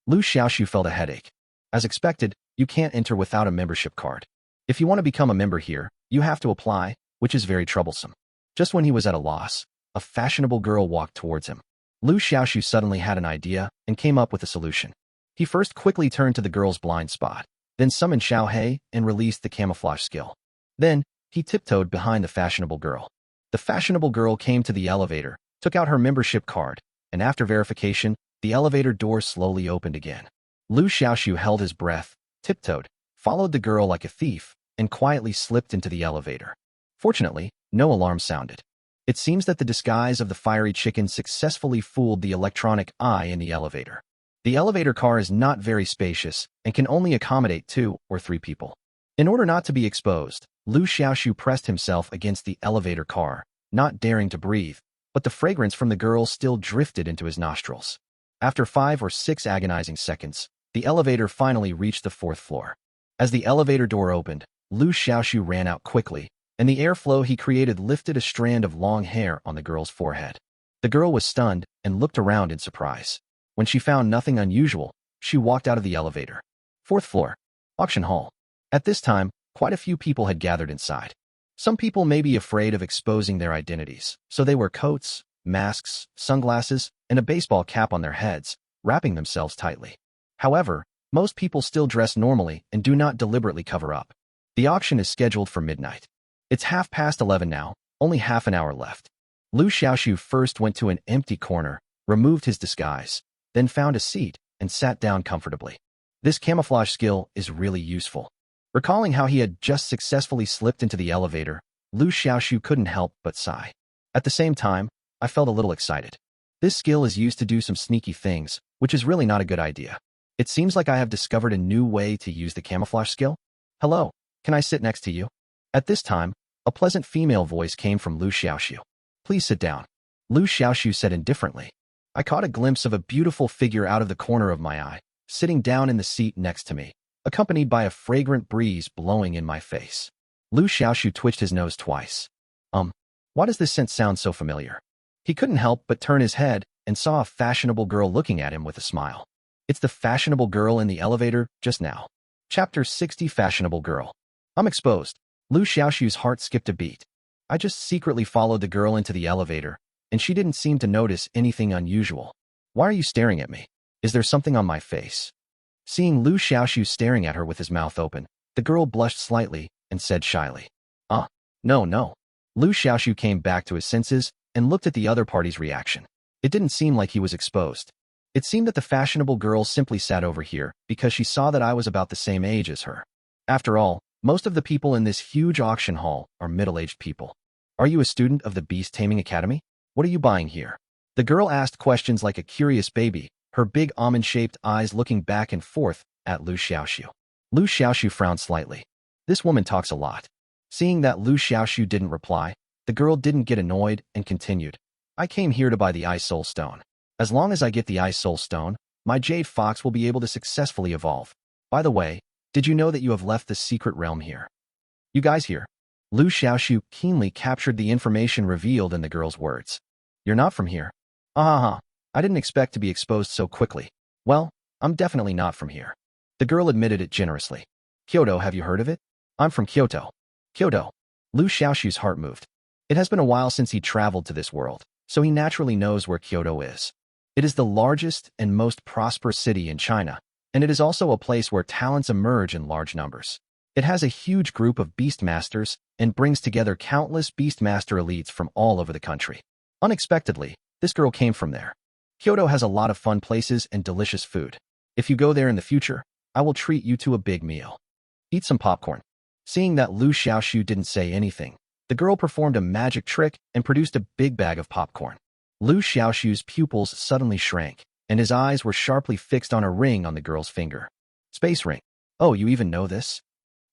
Liu Xiaoxu felt a headache. As expected, you can't enter without a membership card. If you want to become a member here, you have to apply, which is very troublesome. Just when he was at a loss, a fashionable girl walked towards him. Liu Xiaoxu suddenly had an idea and came up with a solution. He first quickly turned to the girl's blind spot, then summoned Xiaohei and released the camouflage skill. Then, he tiptoed behind the fashionable girl. The fashionable girl came to the elevator, took out her membership card, and after verification, the elevator door slowly opened again. Liu Xiaoxu held his breath, tiptoed, followed the girl like a thief, and quietly slipped into the elevator. Fortunately, no alarm sounded. It seems that the disguise of the fiery chicken successfully fooled the electronic eye in the elevator. The elevator car is not very spacious and can only accommodate 2 or 3 people. In order not to be exposed, Liu Xiaoxu pressed himself against the elevator car, not daring to breathe, but the fragrance from the girl still drifted into his nostrils. After 5 or 6 agonizing seconds, the elevator finally reached the 4th floor. As the elevator door opened, Liu Xiaoxu ran out quickly, and the airflow he created lifted a strand of long hair on the girl's forehead. The girl was stunned and looked around in surprise. When she found nothing unusual, she walked out of the elevator. 4th floor. Auction hall. At this time, quite a few people had gathered inside. Some people may be afraid of exposing their identities, so they wear coats, masks, sunglasses, and a baseball cap on their heads, wrapping themselves tightly. However, most people still dress normally and do not deliberately cover up. The auction is scheduled for midnight. It's 11:30 now, only half an hour left. Liu Xiaoxu first went to an empty corner, removed his disguise, then found a seat and sat down comfortably. This camouflage skill is really useful. Recalling how he had just successfully slipped into the elevator, Liu Xiaoxu couldn't help but sigh. At the same time, I felt a little excited. This skill is used to do some sneaky things, which is really not a good idea. It seems like I have discovered a new way to use the camouflage skill. Hello, can I sit next to you? At this time, a pleasant female voice came from Liu Xiaoxu. Please sit down. Liu Xiaoxu said indifferently. I caught a glimpse of a beautiful figure out of the corner of my eye, sitting down in the seat next to me, accompanied by a fragrant breeze blowing in my face. Liu Xiaoxu twitched his nose twice. Why does this scent sound so familiar? He couldn't help but turn his head and saw a fashionable girl looking at him with a smile. It's the fashionable girl in the elevator just now. Chapter 60 Fashionable Girl. I'm exposed. Liu Xiaoxu's heart skipped a beat. I just secretly followed the girl into the elevator, and she didn't seem to notice anything unusual. Why are you staring at me? Is there something on my face? Seeing Liu Xiaoxu staring at her with his mouth open, the girl blushed slightly and said shyly, No. Liu Xiaoxu came back to his senses and looked at the other party's reaction. It didn't seem like he was exposed. It seemed that the fashionable girl simply sat over here because she saw that I was about the same age as her. After all, most of the people in this huge auction hall are middle-aged people. Are you a student of the Beast Taming Academy? What are you buying here? The girl asked questions like a curious baby, her big almond-shaped eyes looking back and forth at Liu Xiaoxu. Liu Xiaoxu frowned slightly. This woman talks a lot. Seeing that Liu Xiaoxu didn't reply, the girl didn't get annoyed and continued. I came here to buy the Ice Soul Stone. As long as I get the Ice Soul Stone, my jade fox will be able to successfully evolve. By the way, did you know that you have left the secret realm here? You guys here? Liu Xiaoxu keenly captured the information revealed in the girl's words. You're not from here? I didn't expect to be exposed so quickly. Well, I'm definitely not from here. The girl admitted it generously. Kyoto, have you heard of it? I'm from Kyoto. Kyoto. Liu Xiaoxu's heart moved. It has been a while since he traveled to this world, so he naturally knows where Kyoto is. It is the largest and most prosperous city in China, and it is also a place where talents emerge in large numbers. It has a huge group of beastmasters and brings together countless beastmaster elites from all over the country. Unexpectedly, this girl came from there. Kyoto has a lot of fun places and delicious food. If you go there in the future, I will treat you to a big meal. Eat some popcorn. Seeing that Liu Xiaoxu didn't say anything, the girl performed a magic trick and produced a big bag of popcorn. Liu Xiaoxu's pupils suddenly shrank, and his eyes were sharply fixed on a ring on the girl's finger. Space ring. Oh, you even know this?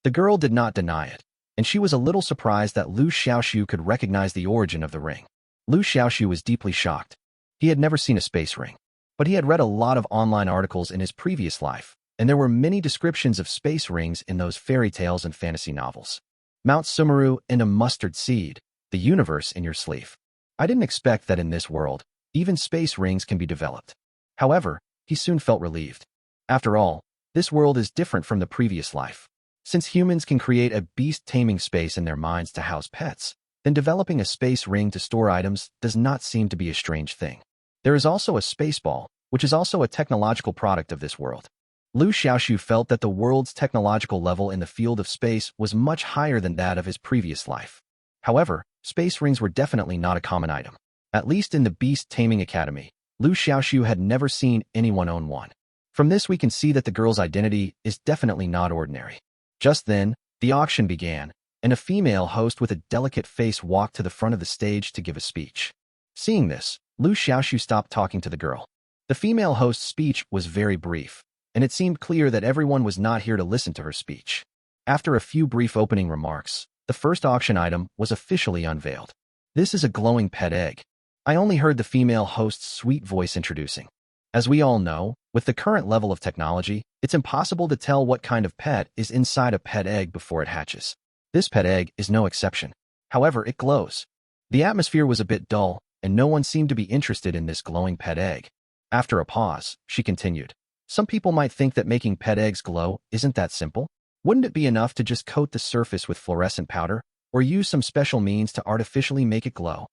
The girl did not deny it, and she was a little surprised that Liu Xiaoxu could recognize the origin of the ring. Liu Xiaoxu was deeply shocked. He had never seen a space ring, but he had read a lot of online articles in his previous life, and there were many descriptions of space rings in those fairy tales and fantasy novels. Mount Sumeru and a mustard seed, the universe in your sleeve. I didn't expect that in this world, even space rings can be developed. However, he soon felt relieved. After all, this world is different from the previous life. Since humans can create a beast-taming space in their minds to house pets, then developing a space ring to store items does not seem to be a strange thing. There is also a space ball, which is also a technological product of this world. Liu Xiaoxu felt that the world's technological level in the field of space was much higher than that of his previous life. However, space rings were definitely not a common item. At least in the Beast Taming Academy, Liu Xiaoxu had never seen anyone own one. From this we can see that the girl's identity is definitely not ordinary. Just then, the auction began, and a female host with a delicate face walked to the front of the stage to give a speech. Seeing this, Liu Xiaoxu stopped talking to the girl. The female host's speech was very brief, and it seemed clear that everyone was not here to listen to her speech. After a few brief opening remarks, the first auction item was officially unveiled. This is a glowing pet egg. I only heard the female host's sweet voice introducing. As we all know, with the current level of technology, it's impossible to tell what kind of pet is inside a pet egg before it hatches. This pet egg is no exception. However, it glows. The atmosphere was a bit dull, and no one seemed to be interested in this glowing pet egg. After a pause, she continued. Some people might think that making pet eggs glow isn't that simple. Wouldn't it be enough to just coat the surface with fluorescent powder, or use some special means to artificially make it glow?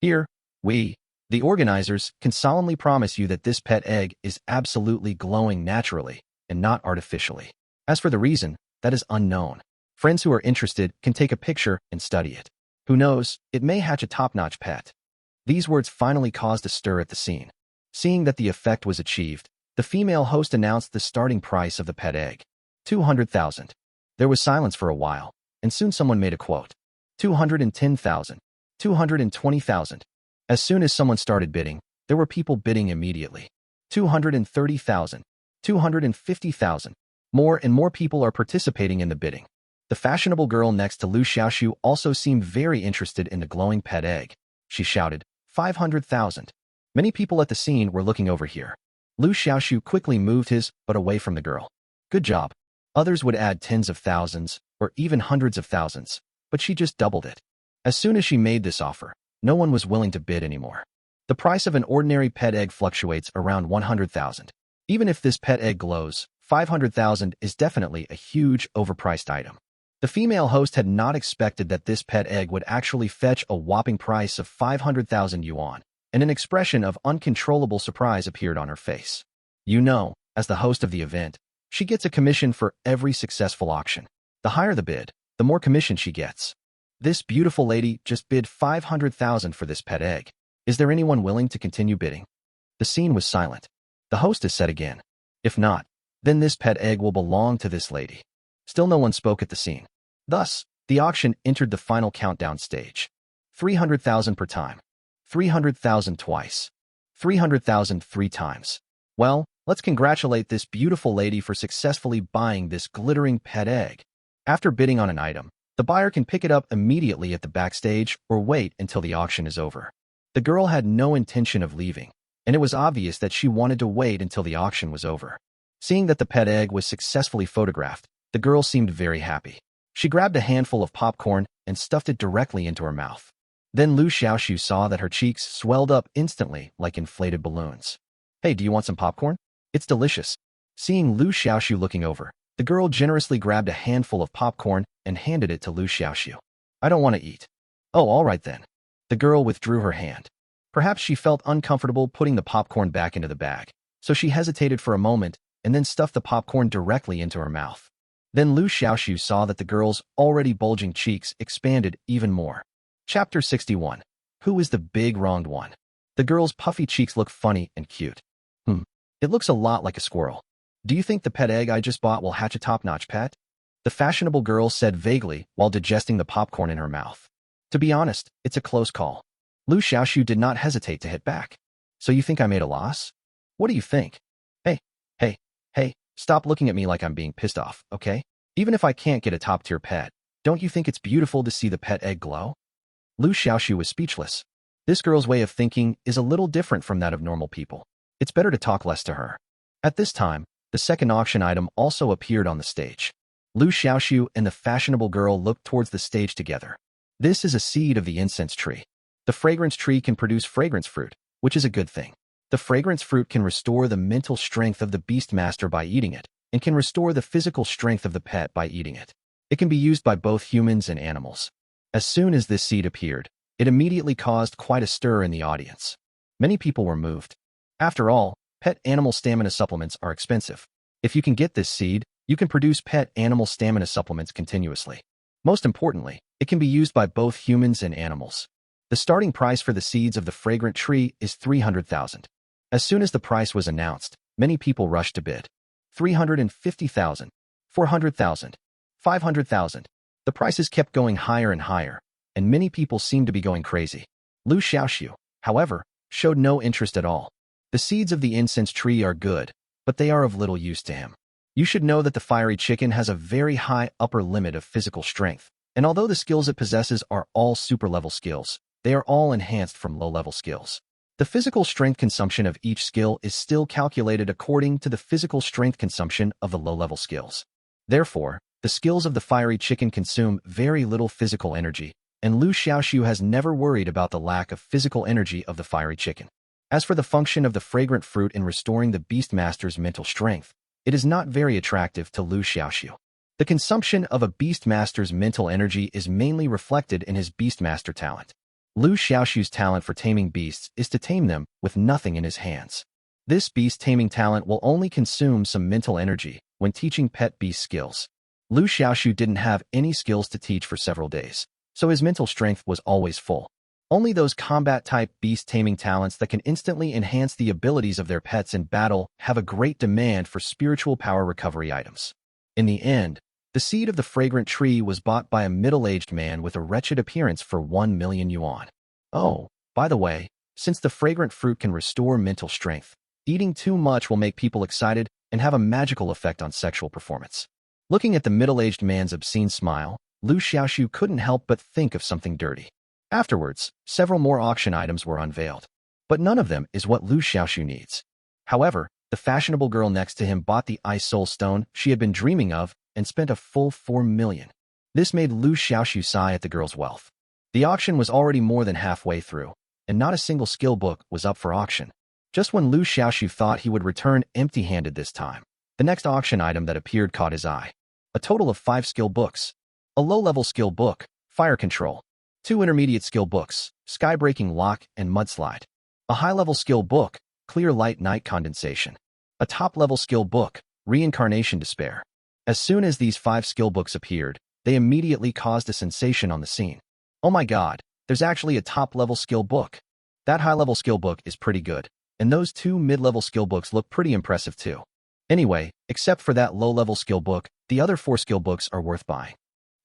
Here, we, the organizers, can solemnly promise you that this pet egg is absolutely glowing naturally and not artificially. As for the reason, that is unknown. Friends who are interested can take a picture and study it. Who knows, it may hatch a top-notch pet. These words finally caused a stir at the scene. Seeing that the effect was achieved, the female host announced the starting price of the pet egg. 200,000. There was silence for a while, and soon someone made a quote. 210,000. 220,000. As soon as someone started bidding, there were people bidding immediately. 230,000. 250,000. More and more people are participating in the bidding. The fashionable girl next to Liu Xiaoxu also seemed very interested in the glowing pet egg. She shouted, 500,000. Many people at the scene were looking over here. Liu Xiaoxu quickly moved his butt away from the girl. Good job. Others would add tens of thousands, or even hundreds of thousands, but she just doubled it. As soon as she made this offer, no one was willing to bid anymore. The price of an ordinary pet egg fluctuates around 100,000. Even if this pet egg glows, 500,000 is definitely a huge, overpriced item. The female host had not expected that this pet egg would actually fetch a whopping price of 500,000 yuan, and an expression of uncontrollable surprise appeared on her face. You know, as the host of the event, she gets a commission for every successful auction. The higher the bid, the more commission she gets. This beautiful lady just bid 500,000 for this pet egg. Is there anyone willing to continue bidding? The scene was silent. The hostess said again, if not, then this pet egg will belong to this lady. Still no one spoke at the scene. Thus, the auction entered the final countdown stage. 300,000 per time. 300,000 twice. 300,000 three times. Well, let's congratulate this beautiful lady for successfully buying this glittering pet egg. After bidding on an item, the buyer can pick it up immediately at the backstage or wait until the auction is over. The girl had no intention of leaving. and it was obvious that she wanted to wait until the auction was over. Seeing that the pet egg was successfully photographed, the girl seemed very happy. She grabbed a handful of popcorn and stuffed it directly into her mouth. Then Liu Xiaoxu saw that her cheeks swelled up instantly like inflated balloons. "Hey, do you want some popcorn? It's delicious." Seeing Liu Xiaoxu looking over, the girl generously grabbed a handful of popcorn and handed it to Liu Xiaoxu. "I don't want to eat." "Oh, all right then." The girl withdrew her hand. Perhaps she felt uncomfortable putting the popcorn back into the bag, so she hesitated for a moment and then stuffed the popcorn directly into her mouth. Then Liu Xiaoxu saw that the girl's already bulging cheeks expanded even more. Chapter 61. Who is the big wronged one? The girl's puffy cheeks look funny and cute. It looks a lot like a squirrel. "Do you think the pet egg I just bought will hatch a top-notch pet?" The fashionable girl said vaguely while digesting the popcorn in her mouth. "To be honest, it's a close call." Liu Xiaoxu did not hesitate to hit back. "So you think I made a loss? What do you think?" Hey, stop looking at me like I'm being pissed off, okay? Even if I can't get a top-tier pet, don't you think it's beautiful to see the pet egg glow?" Liu Xiaoxu was speechless. This girl's way of thinking is a little different from that of normal people. It's better to talk less to her. At this time, the second auction item also appeared on the stage. Liu Xiaoxu and the fashionable girl looked towards the stage together. This is a seed of the incense tree. The fragrance tree can produce fragrance fruit, which is a good thing. The fragrance fruit can restore the mental strength of the beastmaster by eating it, and can restore the physical strength of the pet by eating it. It can be used by both humans and animals. As soon as this seed appeared, it immediately caused quite a stir in the audience. Many people were moved. After all, pet animal stamina supplements are expensive. If you can get this seed, you can produce pet animal stamina supplements continuously. Most importantly, it can be used by both humans and animals. The starting price for the seeds of the fragrant tree is 300,000. As soon as the price was announced, many people rushed to bid. 350,000, 400,000, 500,000. The prices kept going higher and higher, and many people seemed to be going crazy. Liu Xiaoxu, however, showed no interest at all. The seeds of the incense tree are good, but they are of little use to him. You should know that the fiery chicken has a very high upper limit of physical strength, and although the skills it possesses are all super-level skills, they are all enhanced from low-level skills. The physical strength consumption of each skill is still calculated according to the physical strength consumption of the low-level skills. Therefore, the skills of the fiery chicken consume very little physical energy, and Liu Xiaoxu has never worried about the lack of physical energy of the fiery chicken. As for the function of the fragrant fruit in restoring the beastmaster's mental strength, it is not very attractive to Liu Xiaoxu. The consumption of a beastmaster's mental energy is mainly reflected in his beastmaster talent. Liu Xiaoxu's talent for taming beasts is to tame them with nothing in his hands. This beast taming talent will only consume some mental energy when teaching pet beast skills. Liu Xiaoxu didn't have any skills to teach for several days, so his mental strength was always full. Only those combat-type beast taming talents that can instantly enhance the abilities of their pets in battle have a great demand for spiritual power recovery items. In the end, the seed of the fragrant tree was bought by a middle-aged man with a wretched appearance for 1 million yuan. Oh, by the way, since the fragrant fruit can restore mental strength, eating too much will make people excited and have a magical effect on sexual performance. Looking at the middle-aged man's obscene smile, Liu Xiaoxu couldn't help but think of something dirty. Afterwards, several more auction items were unveiled, but none of them is what Liu Xiaoxu needs. However, the fashionable girl next to him bought the ice soul stone she had been dreaming of and spent a full 4 million. This made Liu Xiaoxu sigh at the girl's wealth. The auction was already more than halfway through, and not a single skill book was up for auction. Just when Liu Xiaoxu thought he would return empty-handed this time, the next auction item that appeared caught his eye. A total of 5 skill books. A low-level skill book, Fire Control. 2 intermediate skill books, Sky-Breaking Lock and Mudslide. A high-level skill book, Clear Light Night Condensation. A top-level skill book, Reincarnation Despair. As soon as these 5 skill books appeared, they immediately caused a sensation on the scene. Oh my god, there's actually a top-level skill book. That high-level skill book is pretty good, and those 2 mid-level skill books look pretty impressive too. Anyway, except for that low-level skill book, the other 4 skill books are worth buying.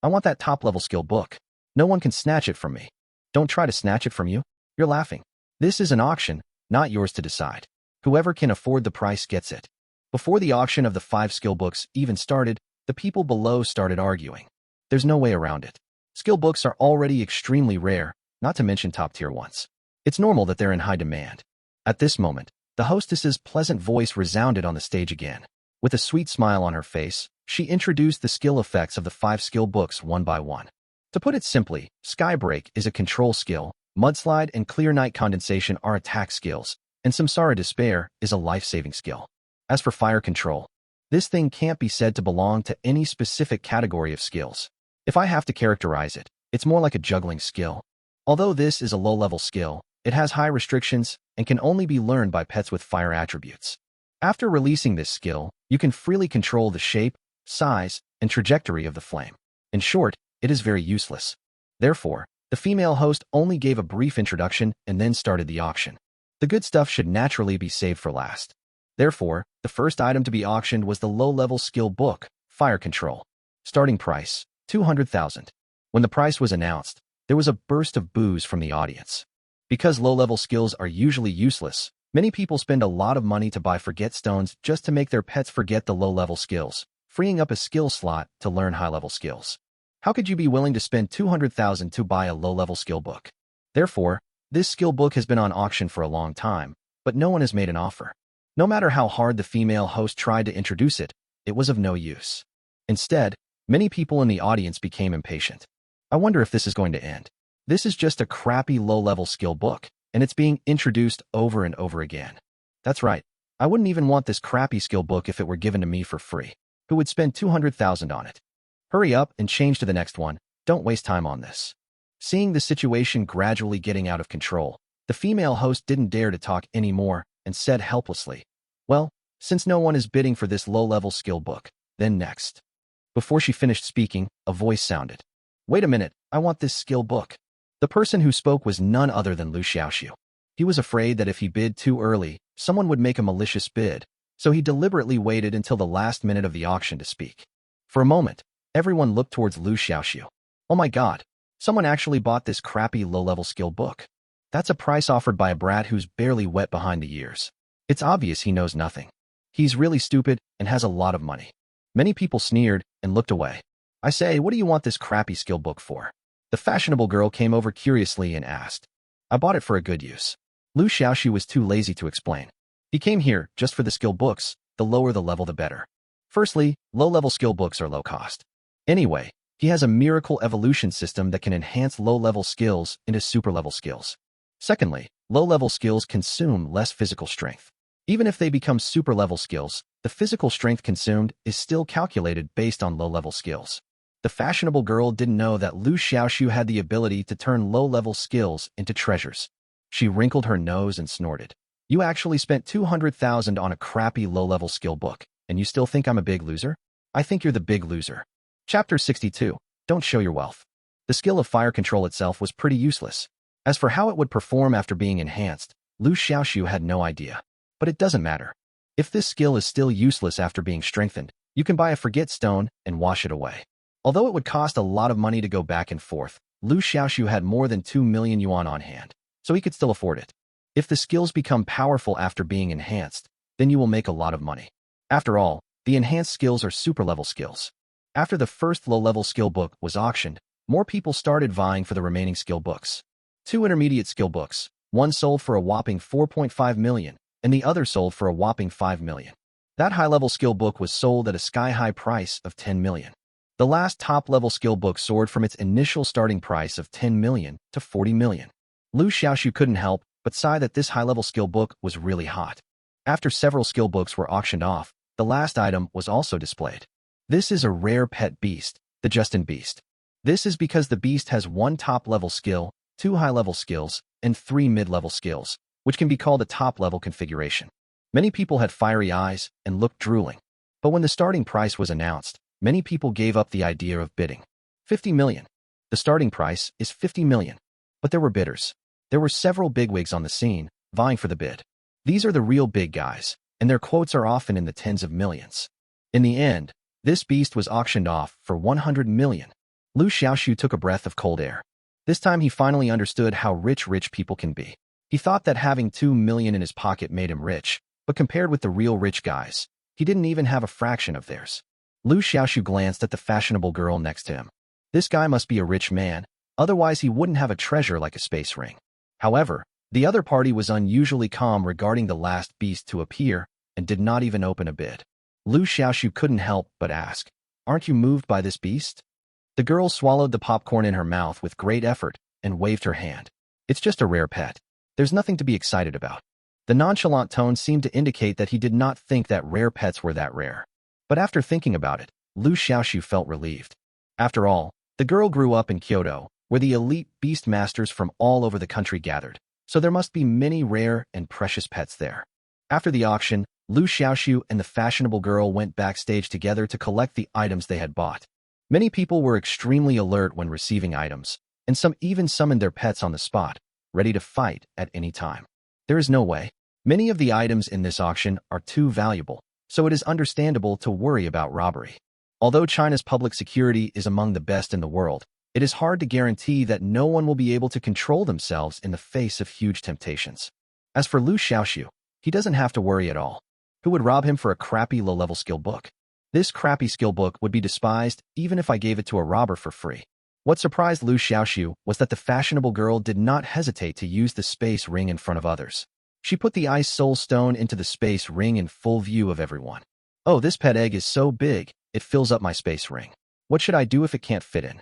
I want that top-level skill book. No one can snatch it from me. Don't try to snatch it from you. You're laughing. This is an auction, not yours to decide. Whoever can afford the price gets it. Before the auction of the 5 skill books even started, the people below started arguing. There's no way around it. Skill books are already extremely rare, not to mention top-tier ones. It's normal that they're in high demand. At this moment, the hostess's pleasant voice resounded on the stage again. With a sweet smile on her face, she introduced the skill effects of the 5 skill books one by one. To put it simply, Skybreak is a control skill, Mudslide and Clear Night Condensation are attack skills, and Samsara Despair is a life-saving skill. As for Fire Control, this thing can't be said to belong to any specific category of skills. If I have to characterize it, it's more like a juggling skill. Although this is a low-level skill, it has high restrictions and can only be learned by pets with fire attributes. After releasing this skill, you can freely control the shape, size, and trajectory of the flame. In short, it is very useless. Therefore, the female host only gave a brief introduction and then started the auction. The good stuff should naturally be saved for last. Therefore, the first item to be auctioned was the low-level skill book, Fire Control. Starting price, 200,000. When the price was announced, there was a burst of boos from the audience. Because low-level skills are usually useless, many people spend a lot of money to buy forget stones just to make their pets forget the low-level skills, freeing up a skill slot to learn high-level skills. How could you be willing to spend 200,000 to buy a low-level skill book? Therefore, this skill book has been on auction for a long time, but no one has made an offer. No matter how hard the female host tried to introduce it, it was of no use. Instead, many people in the audience became impatient. I wonder if this is going to end. This is just a crappy low-level skill book, and it's being introduced over and over again. That's right. I wouldn't even want this crappy skill book if it were given to me for free. Who would spend 200,000 on it? Hurry up and change to the next one. Don't waste time on this. Seeing the situation gradually getting out of control, the female host didn't dare to talk anymore and said helplessly, "Well, since no one is bidding for this low-level skill book, then next." Before she finished speaking, a voice sounded. "Wait a minute, I want this skill book." The person who spoke was none other than Liu Xiaoxu. He was afraid that if he bid too early, someone would make a malicious bid, so he deliberately waited until the last minute of the auction to speak. For a moment, everyone looked towards Liu Xiaoxu. Oh my god, someone actually bought this crappy low-level skill book. That's a price offered by a brat who's barely wet behind the ears. It's obvious he knows nothing. He's really stupid and has a lot of money. Many people sneered and looked away. I say, what do you want this crappy skill book for? The fashionable girl came over curiously and asked. I bought it for a good use. Liu Xiaoxu was too lazy to explain. He came here just for the skill books, the lower the level the better. Firstly, low-level skill books are low cost. Anyway, he has a miracle evolution system that can enhance low-level skills into super-level skills. Secondly, low-level skills consume less physical strength. Even if they become super-level skills, the physical strength consumed is still calculated based on low-level skills. The fashionable girl didn't know that Liu Xiaoxu had the ability to turn low-level skills into treasures. She wrinkled her nose and snorted. You actually spent 200,000 on a crappy low-level skill book, and you still think I'm a big loser? I think you're the big loser. Chapter 62. Don't show your wealth. The skill of fire control itself was pretty useless. As for how it would perform after being enhanced, Liu Xiaoxu had no idea. But it doesn't matter. If this skill is still useless after being strengthened, you can buy a forget stone and wash it away. Although it would cost a lot of money to go back and forth, Liu Xiaoxu had more than 2 million yuan on hand, so he could still afford it. If the skills become powerful after being enhanced, then you will make a lot of money. After all, the enhanced skills are super-level skills. After the first low-level skill book was auctioned, more people started vying for the remaining skill books. 2 intermediate skill books, one sold for a whopping 4.5 million, and the other sold for a whopping 5 million. That high-level skill book was sold at a sky-high price of 10 million. The last top-level skill book soared from its initial starting price of 10 million to 40 million. Liu Xiaoxu couldn't help but sigh that this high-level skill book was really hot. After several skill books were auctioned off, the last item was also displayed. This is a rare pet beast, the Justin Beast. This is because the beast has 1 top-level skill, 2 high-level skills, and 3 mid-level skills, which can be called a top-level configuration. Many people had fiery eyes and looked drooling. But when the starting price was announced, many people gave up the idea of bidding. 50 million. The starting price is 50 million. But there were bidders. There were several bigwigs on the scene, vying for the bid. These are the real big guys, and their quotes are often in the tens of millions. In the end, this beast was auctioned off for 100 million. Liu Xiaoxu took a breath of cold air. This time he finally understood how rich people can be. He thought that having 2 million in his pocket made him rich, but compared with the real rich guys, he didn't even have a fraction of theirs. Liu Xiaoxu glanced at the fashionable girl next to him. This guy must be a rich man, otherwise he wouldn't have a treasure like a space ring. However, The other party was unusually calm regarding the last beast to appear and did not even open a bid. Liu Xiaoxu couldn't help but ask, "Aren't you moved by this beast?" The girl swallowed the popcorn in her mouth with great effort and waved her hand. "It's just a rare pet. There's nothing to be excited about." The nonchalant tone seemed to indicate that he did not think that rare pets were that rare. But after thinking about it, Liu Xiaoxu felt relieved. After all, the girl grew up in Kyoto, where the elite beast masters from all over the country gathered, so there must be many rare and precious pets there. After the auction, Liu Xiaoxu and the fashionable girl went backstage together to collect the items they had bought. Many people were extremely alert when receiving items, and some even summoned their pets on the spot, ready to fight at any time. There is no way. Many of the items in this auction are too valuable, so it is understandable to worry about robbery. Although China's public security is among the best in the world, it is hard to guarantee that no one will be able to control themselves in the face of huge temptations. As for Liu Xiaoxu, he doesn't have to worry at all. Who would rob him for a crappy low-level skill book? This crappy skill book would be despised even if I gave it to a robber for free. What surprised Liu Xiaoxu was that the fashionable girl did not hesitate to use the space ring in front of others. She put the ice soul stone into the space ring in full view of everyone. "Oh, this pet egg is so big, it fills up my space ring. What should I do if it can't fit in?"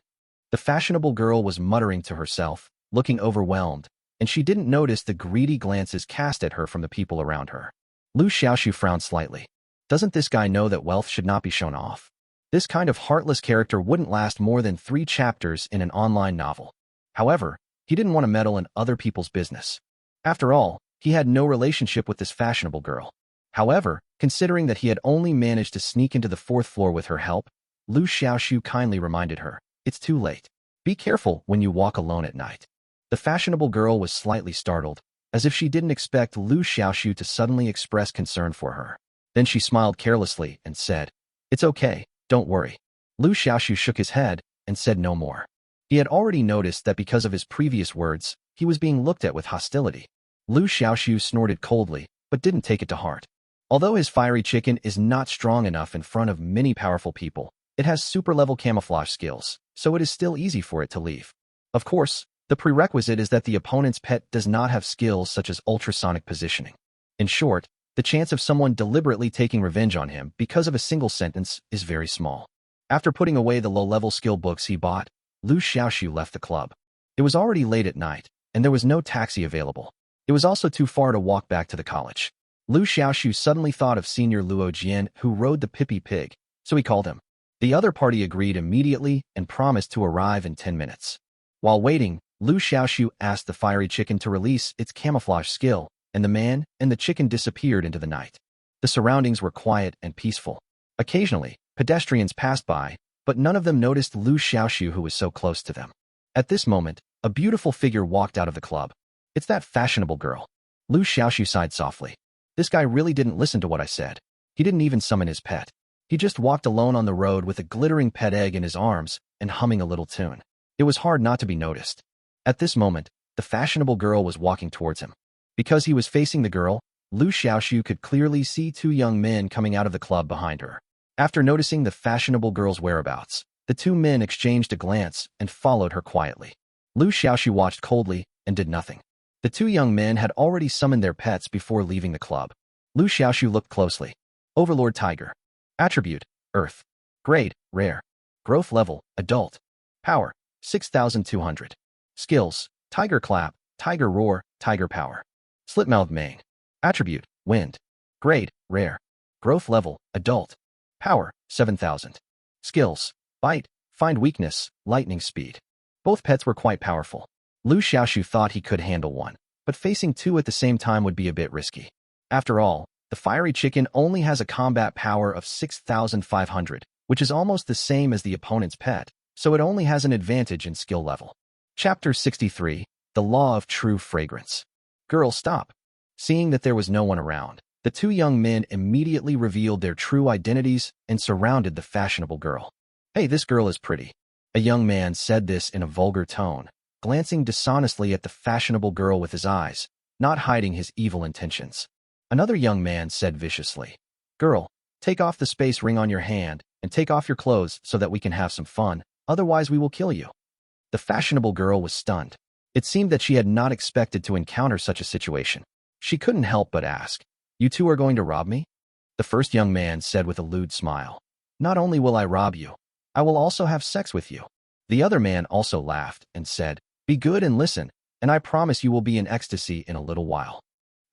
The fashionable girl was muttering to herself, looking overwhelmed, and she didn't notice the greedy glances cast at her from the people around her. Liu Xiaoxu frowned slightly. Doesn't this guy know that wealth should not be shown off? This kind of heartless character wouldn't last more than 3 chapters in an online novel. However, he didn't want to meddle in other people's business. After all, he had no relationship with this fashionable girl. However, considering that he had only managed to sneak into the 4th floor with her help, Liu Xiaoxu kindly reminded her, "It's too late. Be careful when you walk alone at night." The fashionable girl was slightly startled, as if she didn't expect Liu Xiaoxu to suddenly express concern for her. Then she smiled carelessly and said, "It's okay, don't worry." Liu Xiaoxu shook his head and said no more. He had already noticed that because of his previous words, he was being looked at with hostility. Liu Xiaoxu snorted coldly, but didn't take it to heart. Although his fiery chicken is not strong enough in front of many powerful people, it has super-level camouflage skills, so it is still easy for it to leave. Of course, the prerequisite is that the opponent's pet does not have skills such as ultrasonic positioning. In short, the chance of someone deliberately taking revenge on him because of a single sentence is very small. After putting away the low-level skill books he bought, Liu Xiaoxu left the club. It was already late at night, and there was no taxi available. It was also too far to walk back to the college. Liu Xiaoxu suddenly thought of Senior Luo Jian, who rode the Pippy Pig, so he called him. The other party agreed immediately and promised to arrive in 10 minutes. While waiting, Liu Xiaoxu asked the fiery chicken to release its camouflage skill, and the man and the chicken disappeared into the night. The surroundings were quiet and peaceful. Occasionally, pedestrians passed by, but none of them noticed Liu Xiaoxu, who was so close to them. At this moment, a beautiful figure walked out of the club. "It's that fashionable girl." Liu Xiaoxu sighed softly. This guy really didn't listen to what I said. He didn't even summon his pet. He just walked alone on the road with a glittering pet egg in his arms and humming a little tune. It was hard not to be noticed. At this moment, the fashionable girl was walking towards him. Because he was facing the girl, Liu Xiaoxu could clearly see 2 young men coming out of the club behind her. After noticing the fashionable girl's whereabouts, the 2 men exchanged a glance and followed her quietly. Liu Xiaoxu watched coldly and did nothing. The 2 young men had already summoned their pets before leaving the club. Liu Xiaoxu looked closely. Overlord Tiger. Attribute, Earth. Grade, Rare. Growth level, Adult. Power, 6,200. Skills, Tiger Clap, Tiger Roar, Tiger Power. Slitmouthed Mane. Attribute, Wind. Grade, Rare. Growth level, Adult. Power, 7,000. Skills, Bite, Find Weakness, Lightning Speed. Both pets were quite powerful. Liu Xiaoxu thought he could handle one, but facing 2 at the same time would be a bit risky. After all, the fiery chicken only has a combat power of 6,500, which is almost the same as the opponent's pet, so it only has an advantage in skill level. Chapter 63, The Law of True Fragrance. Girl, stop. Seeing that there was no one around, the 2 young men immediately revealed their true identities and surrounded the fashionable girl. "Hey, this girl is pretty." A young man said this in a vulgar tone, glancing dishonestly at the fashionable girl with his eyes, not hiding his evil intentions. Another young man said viciously, "Girl, take off the space ring on your hand and take off your clothes so that we can have some fun, otherwise we will kill you." The fashionable girl was stunned. It seemed that she had not expected to encounter such a situation. She couldn't help but ask, "You two are going to rob me?" The first young man said with a lewd smile, "Not only will I rob you, I will also have sex with you." The other man also laughed and said, "Be good and listen, and I promise you will be in ecstasy in a little while."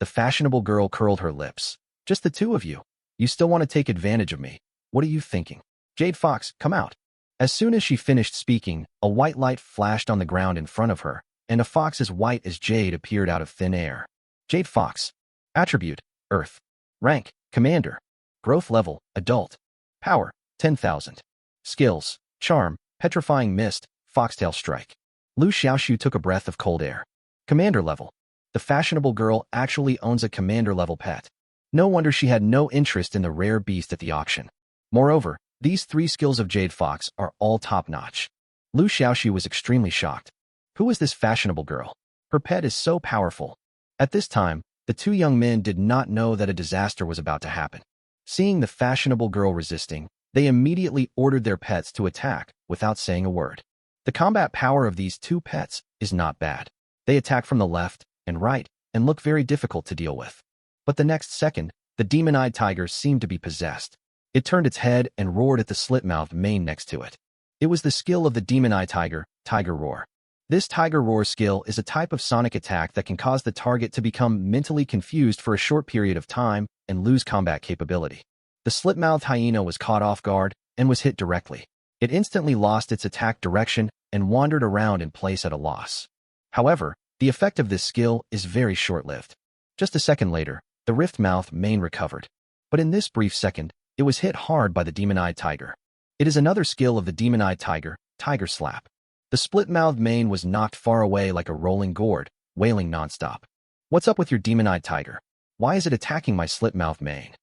The fashionable girl curled her lips. "Just the two of you? You still want to take advantage of me? What are you thinking? Jade Fox, come out." As soon as she finished speaking, a white light flashed on the ground in front of her, and a fox as white as jade appeared out of thin air. Jade Fox. Attribute, Earth. Rank, Commander. Growth level, Adult. Power, 10,000. Skills, Charm, Petrifying Mist, Foxtail Strike. Liu Xiaoxu took a breath of cold air. Commander level. The fashionable girl actually owns a commander-level pet. No wonder she had no interest in the rare beast at the auction. Moreover, these 3 skills of Jade Fox are all top-notch. Liu Xiaoxu was extremely shocked. Who is this fashionable girl? Her pet is so powerful. At this time, the 2 young men did not know that a disaster was about to happen. Seeing the fashionable girl resisting, they immediately ordered their pets to attack without saying a word. The combat power of these 2 pets is not bad. They attack from the left and right and look very difficult to deal with. But the next second, the demon-eyed tiger seemed to be possessed. It turned its head and roared at the slit-mouthed mane next to it. It was the skill of the demon-eyed tiger, Tiger Roar. This Tiger Roar skill is a type of sonic attack that can cause the target to become mentally confused for a short period of time and lose combat capability. The slit-mouthed hyena was caught off guard and was hit directly. It instantly lost its attack direction and wandered around in place at a loss. However, the effect of this skill is very short-lived. Just a second later, the rift-mouthed mane recovered. But in this brief second, it was hit hard by the demon-eyed tiger. It is another skill of the demon-eyed tiger, Tiger Slap. The split-mouthed mane was knocked far away like a rolling gourd, wailing nonstop. "What's up with your demon-eyed tiger? Why is it attacking my slit-mouthed mane?"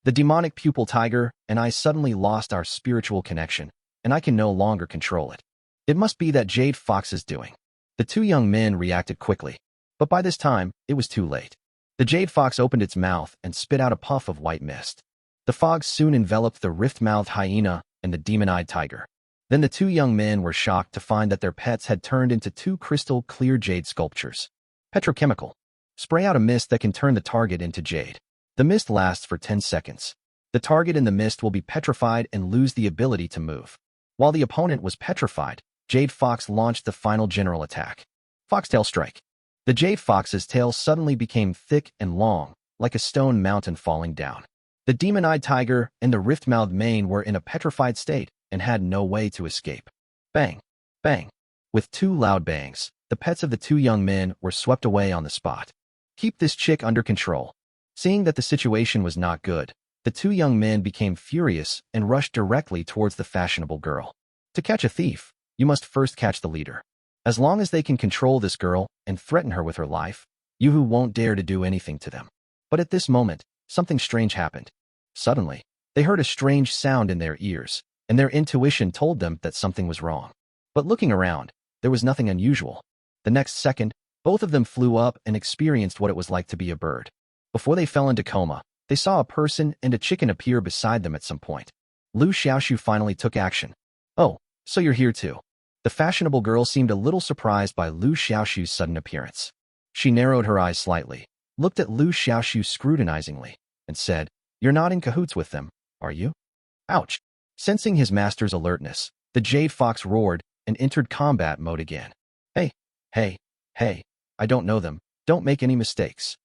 The demonic pupil tiger and I suddenly lost our spiritual connection, and I can no longer control it. It must be that Jade Fox is doing. The 2 young men reacted quickly, but by this time, it was too late. The Jade Fox opened its mouth and spit out a puff of white mist. The fog soon enveloped the rift-mouthed hyena and the demon-eyed tiger. Then the 2 young men were shocked to find that their pets had turned into 2 crystal-clear jade sculptures. Petrochemical. Spray out a mist that can turn the target into jade. The mist lasts for 10 seconds. The target in the mist will be petrified and lose the ability to move. While the opponent was petrified, Jade Fox launched the final general attack. Foxtail Strike. The Jade Fox's tail suddenly became thick and long, like a stone mountain falling down. The demon-eyed tiger and the rift-mouthed mane were in a petrified state and had no way to escape. Bang! Bang! With 2 loud bangs, the pets of the 2 young men were swept away on the spot. Keep this chick under control. Seeing that the situation was not good, the 2 young men became furious and rushed directly towards the fashionable girl. To catch a thief, you must first catch the leader. As long as they can control this girl and threaten her with her life, you won't dare to do anything to them. But at this moment, something strange happened. Suddenly, they heard a strange sound in their ears, and their intuition told them that something was wrong. But looking around, there was nothing unusual. The next second, both of them flew up and experienced what it was like to be a bird. Before they fell into coma, they saw a person and a chicken appear beside them at some point. Liu Xiaoxu finally took action. "Oh, so you're here too." The fashionable girl seemed a little surprised by Liu Xiaoxu's sudden appearance. She narrowed her eyes slightly, looked at Liu Xiaoxu scrutinizingly, and said, "You're not in cahoots with them, are you?" Ouch! Sensing his master's alertness, the Jade Fox roared and entered combat mode again. Hey, hey, I don't know them, don't make any mistakes."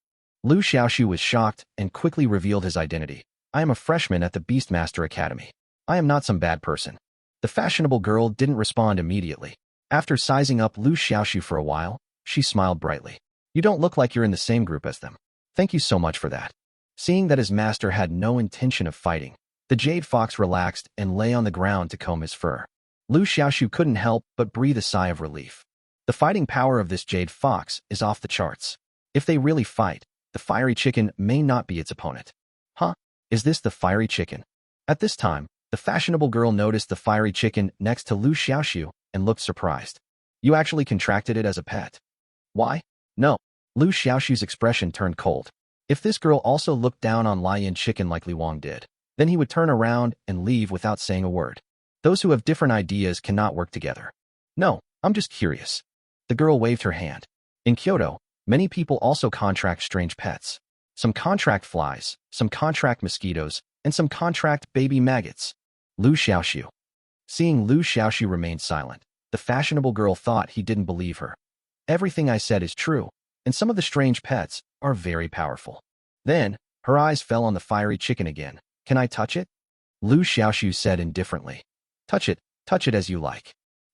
Liu Xiaoxu was shocked and quickly revealed his identity. "I am a freshman at the Beastmaster Academy. I am not some bad person." The fashionable girl didn't respond immediately. After sizing up Liu Xiaoxu for a while, she smiled brightly. "You don't look like you're in the same group as them. Thank you so much for that." Seeing that his master had no intention of fighting, the Jade Fox relaxed and lay on the ground to comb his fur. Liu Xiaoxu couldn't help but breathe a sigh of relief. The fighting power of this Jade Fox is off the charts. If they really fight, the fiery chicken may not be its opponent. Huh? Is this the fiery chicken? At this time, the fashionable girl noticed the fiery chicken next to Liu Xiaoxu and looked surprised. "You actually contracted it as a pet?" "Why? No." Liu Xiaoxu's expression turned cold. If this girl also looked down on lion chicken like Li Wang did, then he would turn around and leave without saying a word. Those who have different ideas cannot work together. "No, I'm just curious." The girl waved her hand. In Kyoto, many people also contract strange pets. Some contract flies, some contract mosquitoes, and some contract baby maggots. Liu Xiaoxu. Seeing Liu Xiaoxu remain silent, the fashionable girl thought he didn't believe her. Everything I said is true, and some of the strange pets are very powerful. Then, her eyes fell on the fiery chicken again. Can I touch it? Liu Xiaoxu said indifferently. Touch it as you like.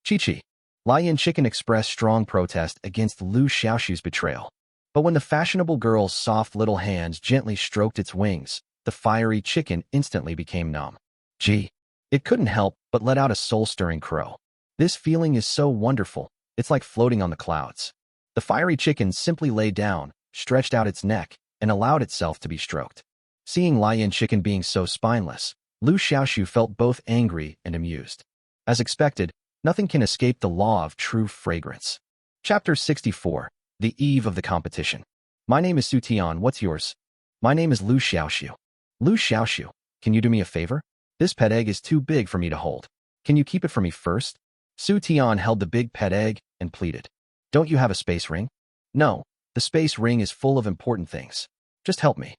Chi-chi. Lion Chicken expressed strong protest against Liu Xiaoxu's betrayal. But when the fashionable girl's soft little hands gently stroked its wings, the fiery chicken instantly became numb. Gee. It couldn't help but let out a soul-stirring crow. This feeling is so wonderful, it's like floating on the clouds. The fiery chicken simply lay down, stretched out its neck, and allowed itself to be stroked. Seeing Lion Chicken being so spineless, Liu Xiaoxu felt both angry and amused. As expected, nothing can escape the law of true fragrance. Chapter 64. The Eve of the Competition. My name is Su Tian, what's yours? My name is Liu Xiaoxu. Liu Xiaoxu, can you do me a favor? This pet egg is too big for me to hold. Can you keep it for me first? Su Tian held the big pet egg and pleaded. Don't you have a space ring? No, the space ring is full of important things. Just help me.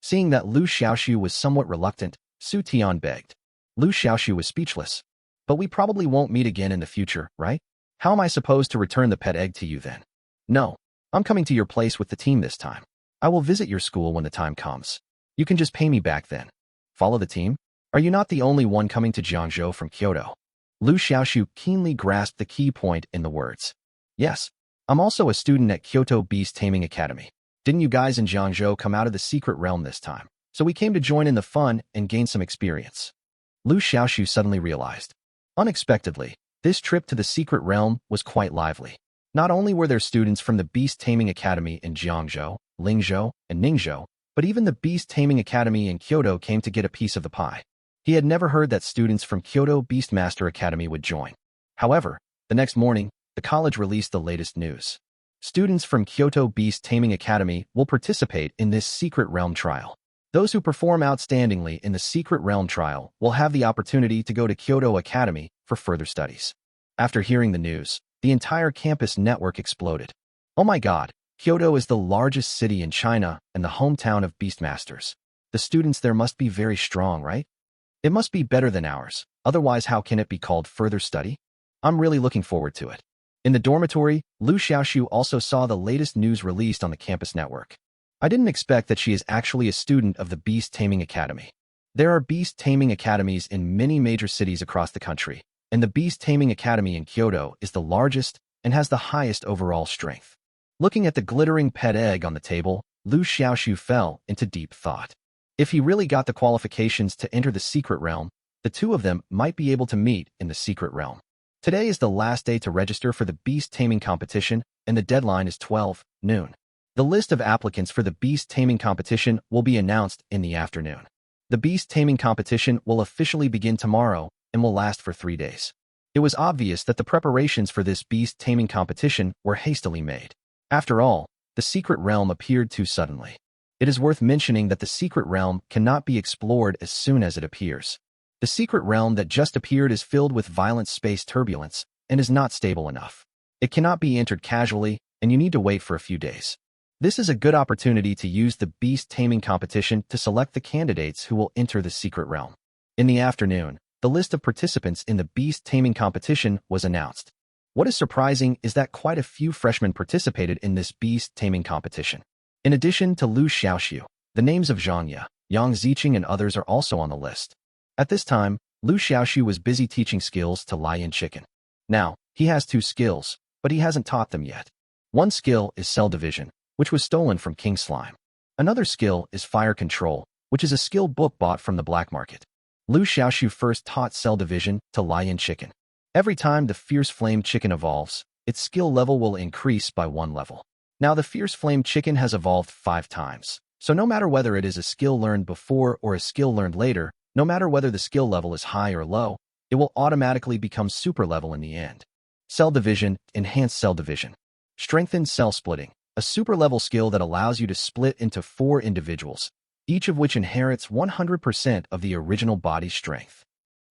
Seeing that Liu Xiaoxu was somewhat reluctant, Su Tian begged. Liu Xiaoxu was speechless. But we probably won't meet again in the future, right? How am I supposed to return the pet egg to you then? No, I'm coming to your place with the team this time. I will visit your school when the time comes. You can just pay me back then. Follow the team? Are you not the only one coming to Jiangzhou from Kyoto? Liu Xiaoxu keenly grasped the key point in the words. Yes, I'm also a student at Kyoto Beast Taming Academy. Didn't you guys in Jiangzhou come out of the secret realm this time? So we came to join in the fun and gain some experience. Liu Xiaoxu suddenly realized. Unexpectedly, this trip to the secret realm was quite lively. Not only were there students from the Beast Taming Academy in Jiangzhou, Lingzhou, and Ningzhou, but even the Beast Taming Academy in Kyoto came to get a piece of the pie. He had never heard that students from Kyoto Beastmaster Academy would join. However, the next morning, the college released the latest news. Students from Kyoto Beast Taming Academy will participate in this secret realm trial. Those who perform outstandingly in the secret realm trial will have the opportunity to go to Kyoto Academy for further studies. After hearing the news, the entire campus network exploded. Oh my God, Kyoto is the largest city in China and the hometown of Beastmasters. The students there must be very strong, right? It must be better than ours, otherwise how can it be called further study? I'm really looking forward to it. In the dormitory, Liu Xiaoxu also saw the latest news released on the campus network. I didn't expect that she is actually a student of the Beast Taming Academy. There are Beast Taming Academies in many major cities across the country, and the Beast Taming Academy in Kyoto is the largest and has the highest overall strength. Looking at the glittering pet egg on the table, Liu Xiaoxu fell into deep thought. If he really got the qualifications to enter the secret realm, the two of them might be able to meet in the secret realm. Today is the last day to register for the beast taming competition, and the deadline is 12 noon. The list of applicants for the beast taming competition will be announced in the afternoon. The beast taming competition will officially begin tomorrow and will last for 3 days. It was obvious that the preparations for this beast taming competition were hastily made. After all, the secret realm appeared too suddenly. It is worth mentioning that the secret realm cannot be explored as soon as it appears. The secret realm that just appeared is filled with violent space turbulence and is not stable enough. It cannot be entered casually, and you need to wait for a few days. This is a good opportunity to use the beast taming competition to select the candidates who will enter the secret realm. In the afternoon, the list of participants in the beast taming competition was announced. What is surprising is that quite a few freshmen participated in this beast taming competition. In addition to Liu Xiaoxu, the names of Zhang Ye, Yang Ziqing and others are also on the list. At this time, Liu Xiaoxu was busy teaching skills to Lion Chicken. Now, he has 2 skills, but he hasn't taught them yet. One skill is cell division, which was stolen from King Slime. Another skill is fire control, which is a skill book bought from the black market. Liu Xiaoxu first taught cell division to Lion Chicken. Every time the fierce flame chicken evolves, its skill level will increase by 1 level. Now the fierce flame chicken has evolved 5 times, so no matter whether it is a skill learned before or a skill learned later, no matter whether the skill level is high or low, it will automatically become super level in the end. Cell division, enhanced cell division. Strengthened cell splitting, a super level skill that allows you to split into 4 individuals, each of which inherits 100% of the original body's strength.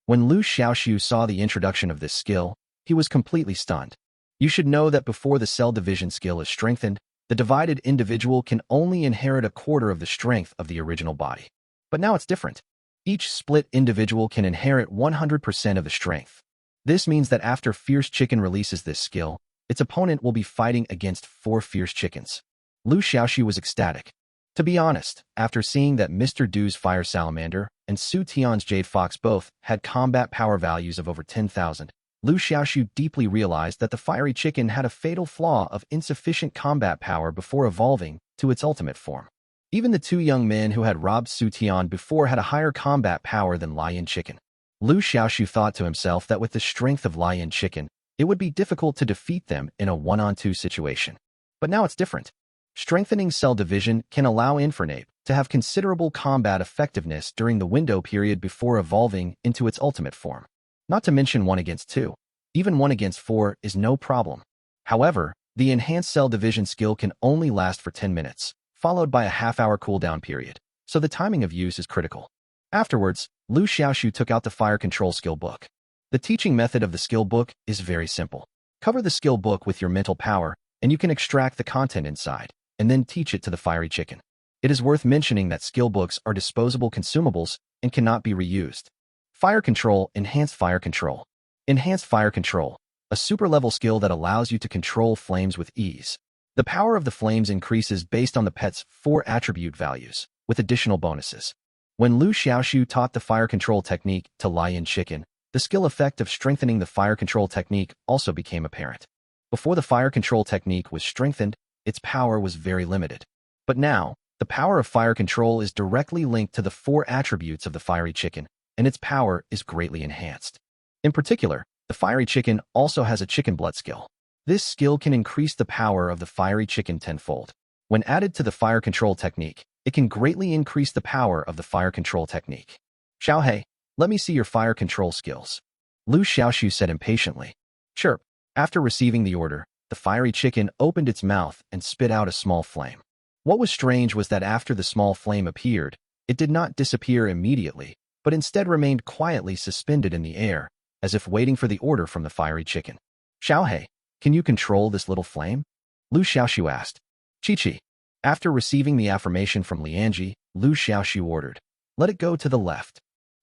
When Liu Xiaoxu saw the introduction of this skill, he was completely stunned. You should know that before the cell division skill is strengthened, the divided individual can only inherit a quarter of the strength of the original body. But now it's different. Each split individual can inherit 100% of the strength. This means that after Fierce Chicken releases this skill, its opponent will be fighting against 4 Fierce Chickens. Liu Xiaoxu was ecstatic. To be honest, after seeing that Mr. Du's Fire Salamander and Su Tian's Jade Fox both had combat power values of over 10,000, Liu Xiaoxu deeply realized that the Fiery Chicken had a fatal flaw of insufficient combat power before evolving to its ultimate form. Even the 2 young men who had robbed Su Tian before had a higher combat power than Lion Chicken. Liu Xiaoxu thought to himself that with the strength of Lion Chicken, it would be difficult to defeat them in a 1-on-2 situation. But now it's different. Strengthening cell division can allow Infernape to have considerable combat effectiveness during the window period before evolving into its ultimate form. Not to mention 1 against 2. Even 1 against 4 is no problem. However, the enhanced cell division skill can only last for 10 minutes, followed by a half-hour cooldown period, so the timing of use is critical. Afterwards, Liu Xiaoxu took out the Fire Control skill book. The teaching method of the skill book is very simple. Cover the skill book with your mental power, and you can extract the content inside, and then teach it to the Fiery Chicken. It is worth mentioning that skill books are disposable consumables and cannot be reused. Fire Control, Enhanced Fire Control. Enhanced Fire Control, a super-level skill that allows you to control flames with ease. The power of the flames increases based on the pet's 4 attribute values, with additional bonuses. When Liu Xiaoxu taught the Fire Control technique to Lion Chicken, the skill effect of strengthening the Fire Control technique also became apparent. Before the Fire Control technique was strengthened, its power was very limited. But now, the power of Fire Control is directly linked to the 4 attributes of the Fiery Chicken, and its power is greatly enhanced. In particular, the Fiery Chicken also has a Chicken Blood skill. This skill can increase the power of the Fiery Chicken tenfold. When added to the Fire Control technique, it can greatly increase the power of the Fire Control technique. Xiaohei, let me see your Fire Control skills. Liu Xiaoxu said impatiently. Chirp. After receiving the order, the Fiery Chicken opened its mouth and spit out a small flame. What was strange was that after the small flame appeared, it did not disappear immediately, but instead remained quietly suspended in the air, as if waiting for the order from the Fiery Chicken. Xiaohei, can you control this little flame? Liu Xiaoxu asked. Chi-Chi. After receiving the affirmation from Lianji, Liu Xiaoxu ordered, let it go to the left.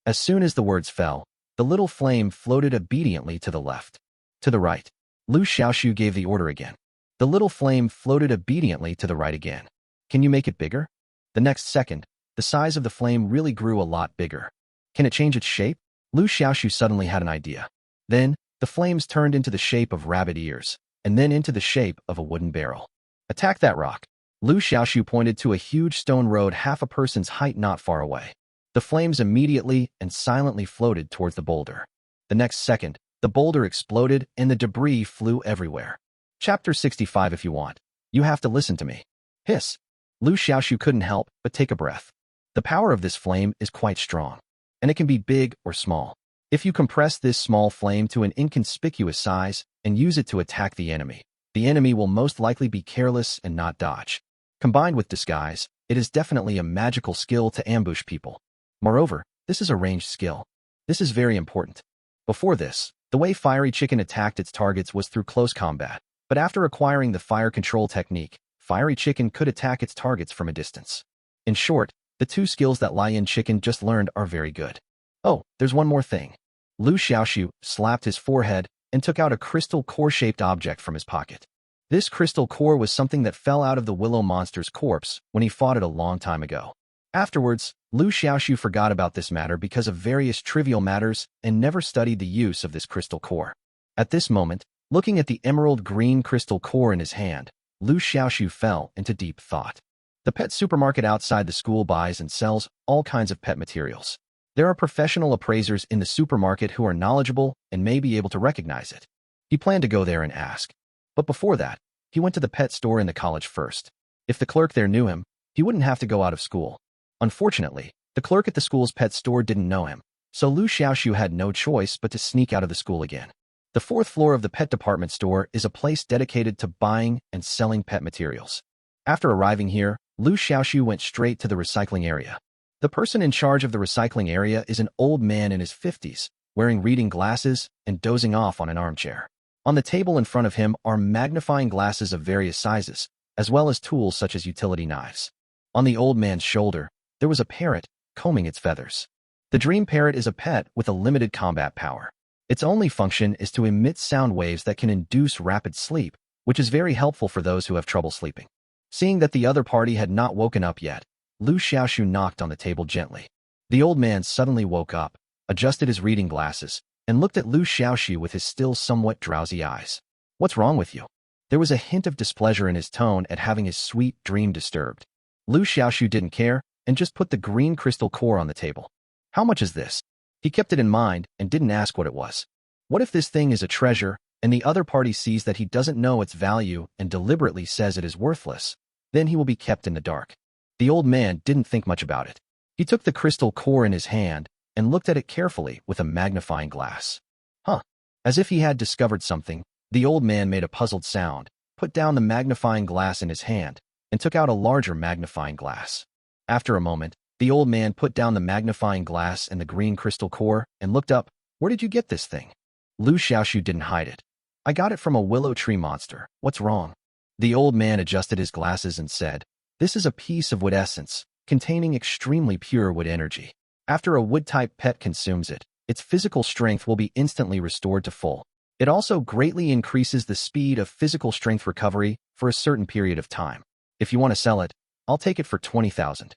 As soon as the words fell, the little flame floated obediently to the left. To the right. Liu Xiaoxu gave the order again. The little flame floated obediently to the right again. Can you make it bigger? The next second, the size of the flame really grew a lot bigger. Can it change its shape? Liu Xiaoxu suddenly had an idea. Then, the flames turned into the shape of rabbit ears, and then into the shape of a wooden barrel. Attack that rock. Liu Xiaoxu pointed to a huge stone road half a person's height not far away. The flames immediately and silently floated towards the boulder. The next second, the boulder exploded and the debris flew everywhere. Chapter 65 if you want. You have to listen to me. Hiss. Liu Xiaoxu couldn't help but take a breath. The power of this flame is quite strong, and it can be big or small. If you compress this small flame to an inconspicuous size and use it to attack the enemy will most likely be careless and not dodge. Combined with disguise, it is definitely a magical skill to ambush people. Moreover, this is a ranged skill. This is very important. Before this, the way Fiery Chicken attacked its targets was through close combat, but after acquiring the Fire Control technique, Fiery Chicken could attack its targets from a distance. In short, the 2 skills that Lion Chicken just learned are very good. Oh, there's one more thing. Liu Xiaoxu slapped his forehead and took out a crystal core-shaped object from his pocket. This crystal core was something that fell out of the willow monster's corpse when he fought it a long time ago. Afterwards, Liu Xiaoxu forgot about this matter because of various trivial matters and never studied the use of this crystal core. At this moment, looking at the emerald green crystal core in his hand, Liu Xiaoxu fell into deep thought. The pet supermarket outside the school buys and sells all kinds of pet materials. There are professional appraisers in the supermarket who are knowledgeable and may be able to recognize it. He planned to go there and ask. But before that, he went to the pet store in the college first. If the clerk there knew him, he wouldn't have to go out of school. Unfortunately, the clerk at the school's pet store didn't know him, so Liu Xiaoxu had no choice but to sneak out of the school again. The 4th floor of the pet department store is a place dedicated to buying and selling pet materials. After arriving here, Liu Xiaoxu went straight to the recycling area. The person in charge of the recycling area is an old man in his 50s, wearing reading glasses and dozing off on an armchair. On the table in front of him are magnifying glasses of various sizes, as well as tools such as utility knives. On the old man's shoulder, there was a parrot, combing its feathers. The dream parrot is a pet with a limited combat power. Its only function is to emit sound waves that can induce rapid sleep, which is very helpful for those who have trouble sleeping. Seeing that the other party had not woken up yet, Liu Xiaoxu knocked on the table gently. The old man suddenly woke up, adjusted his reading glasses, and looked at Liu Xiaoxu with his still somewhat drowsy eyes. "What's wrong with you?" There was a hint of displeasure in his tone at having his sweet dream disturbed. Liu Xiaoxu didn't care and just put the green crystal core on the table. "How much is this?" He kept it in mind and didn't ask what it was. What if this thing is a treasure and the other party sees that he doesn't know its value and deliberately says it is worthless? Then he will be kept in the dark. The old man didn't think much about it. He took the crystal core in his hand and looked at it carefully with a magnifying glass. Huh. As if he had discovered something, the old man made a puzzled sound, put down the magnifying glass in his hand, and took out a larger magnifying glass. After a moment, the old man put down the magnifying glass and the green crystal core and looked up. "Where did you get this thing?" Liu Xiaoxu didn't hide it. "I got it from a willow tree monster. What's wrong?" The old man adjusted his glasses and said, "This is a piece of wood essence, containing extremely pure wood energy. After a wood-type pet consumes it, its physical strength will be instantly restored to full. It also greatly increases the speed of physical strength recovery for a certain period of time. If you want to sell it, I'll take it for 20,000.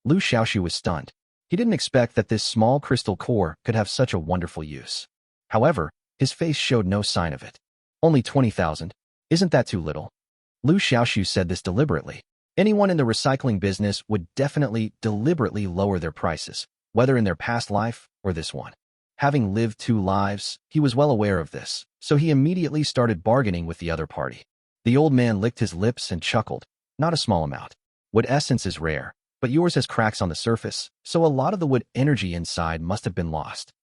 Liu Xiaoxu was stunned. He didn't expect that this small crystal core could have such a wonderful use. However, his face showed no sign of it. "Only 20,000? Isn't that too little?" Liu Xiaoxu said this deliberately. Anyone in the recycling business would definitely deliberately lower their prices, whether in their past life or this one. Having lived 2 lives, he was well aware of this, so he immediately started bargaining with the other party. The old man licked his lips and chuckled. "Not a small amount. Wood essence is rare, but yours has cracks on the surface, so a lot of the wood energy inside must have been lost."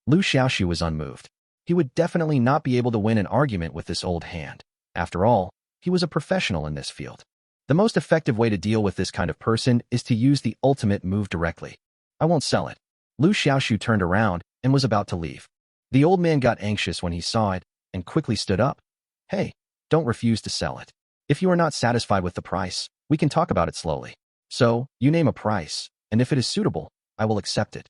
Liu Xiaoxu was unmoved. He would definitely not be able to win an argument with this old hand. After all, he was a professional in this field. The most effective way to deal with this kind of person is to use the ultimate move directly. "I won't sell it." Liu Xiaoxu turned around and was about to leave. The old man got anxious when he saw it and quickly stood up. "Hey, don't refuse to sell it. If you are not satisfied with the price, we can talk about it slowly. So, you name a price, and if it is suitable, I will accept it."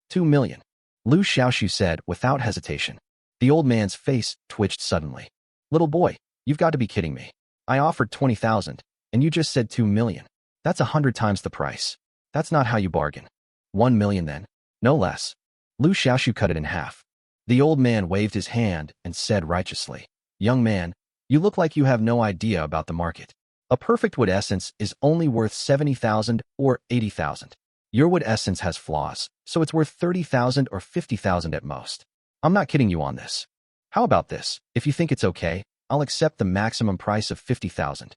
2 million. Liu Xiaoxu said without hesitation. The old man's face twitched suddenly. "Little boy, you've got to be kidding me. I offered 20,000, and you just said 2 million. That's 100 times the price. That's not how you bargain. 1 million then, no less." Liu Xiaoxu cut it in half. The old man waved his hand and said righteously, "Young man, you look like you have no idea about the market. A perfect wood essence is only worth 70,000 or 80,000. Your wood essence has flaws, so it's worth 30,000 or 50,000 at most. I'm not kidding you on this. How about this? If you think it's okay, I'll accept the maximum price of 50,000.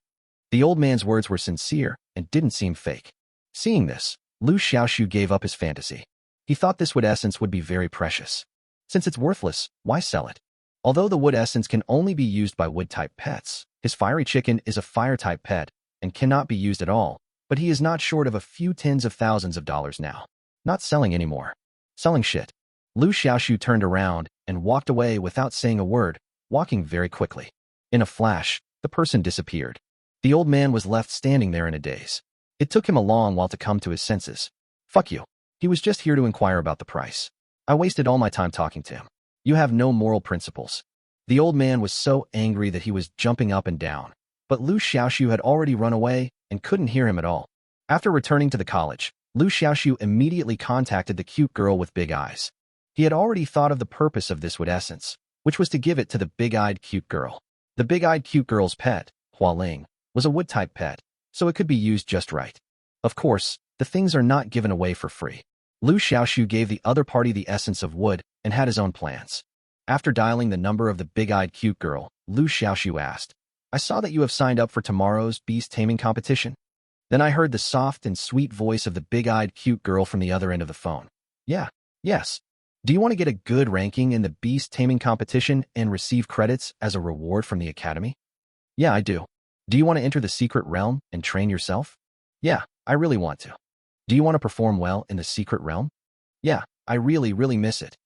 The old man's words were sincere and didn't seem fake. Seeing this, Liu Xiaoxu gave up his fantasy. He thought this wood essence would be very precious. Since it's worthless, why sell it? Although the wood essence can only be used by wood-type pets, his fiery chicken is a fire-type pet and cannot be used at all, but he is not short of a few tens of thousands of dollars now. Not selling anymore. Selling shit. Liu Xiaoxu turned around and walked away without saying a word, walking very quickly. In a flash, the person disappeared. The old man was left standing there in a daze. It took him a long while to come to his senses. "Fuck you. He was just here to inquire about the price. I wasted all my time talking to him. You have no moral principles." The old man was so angry that he was jumping up and down, but Liu Xiaoxu had already run away and couldn't hear him at all. After returning to the college, Liu Xiaoxu immediately contacted the cute girl with big eyes. He had already thought of the purpose of this wood essence, which was to give it to the big-eyed cute girl. The big-eyed cute girl's pet, Hualing, was a wood-type pet, so it could be used just right. Of course, the things are not given away for free. Liu Xiaoxu gave the other party the essence of wood and had his own plans. After dialing the number of the big-eyed cute girl, Liu Xiaoxu asked, "I saw that you have signed up for tomorrow's beast taming competition." Then I heard the soft and sweet voice of the big-eyed cute girl from the other end of the phone. "Yeah, yes. Do you want to get a good ranking in the beast taming competition and receive credits as a reward from the academy?" "Yeah, I do. Do you want to enter the secret realm and train yourself?" "Yeah, I really want to." "Do you want to perform well in the secret realm?" "Yeah, I really miss it."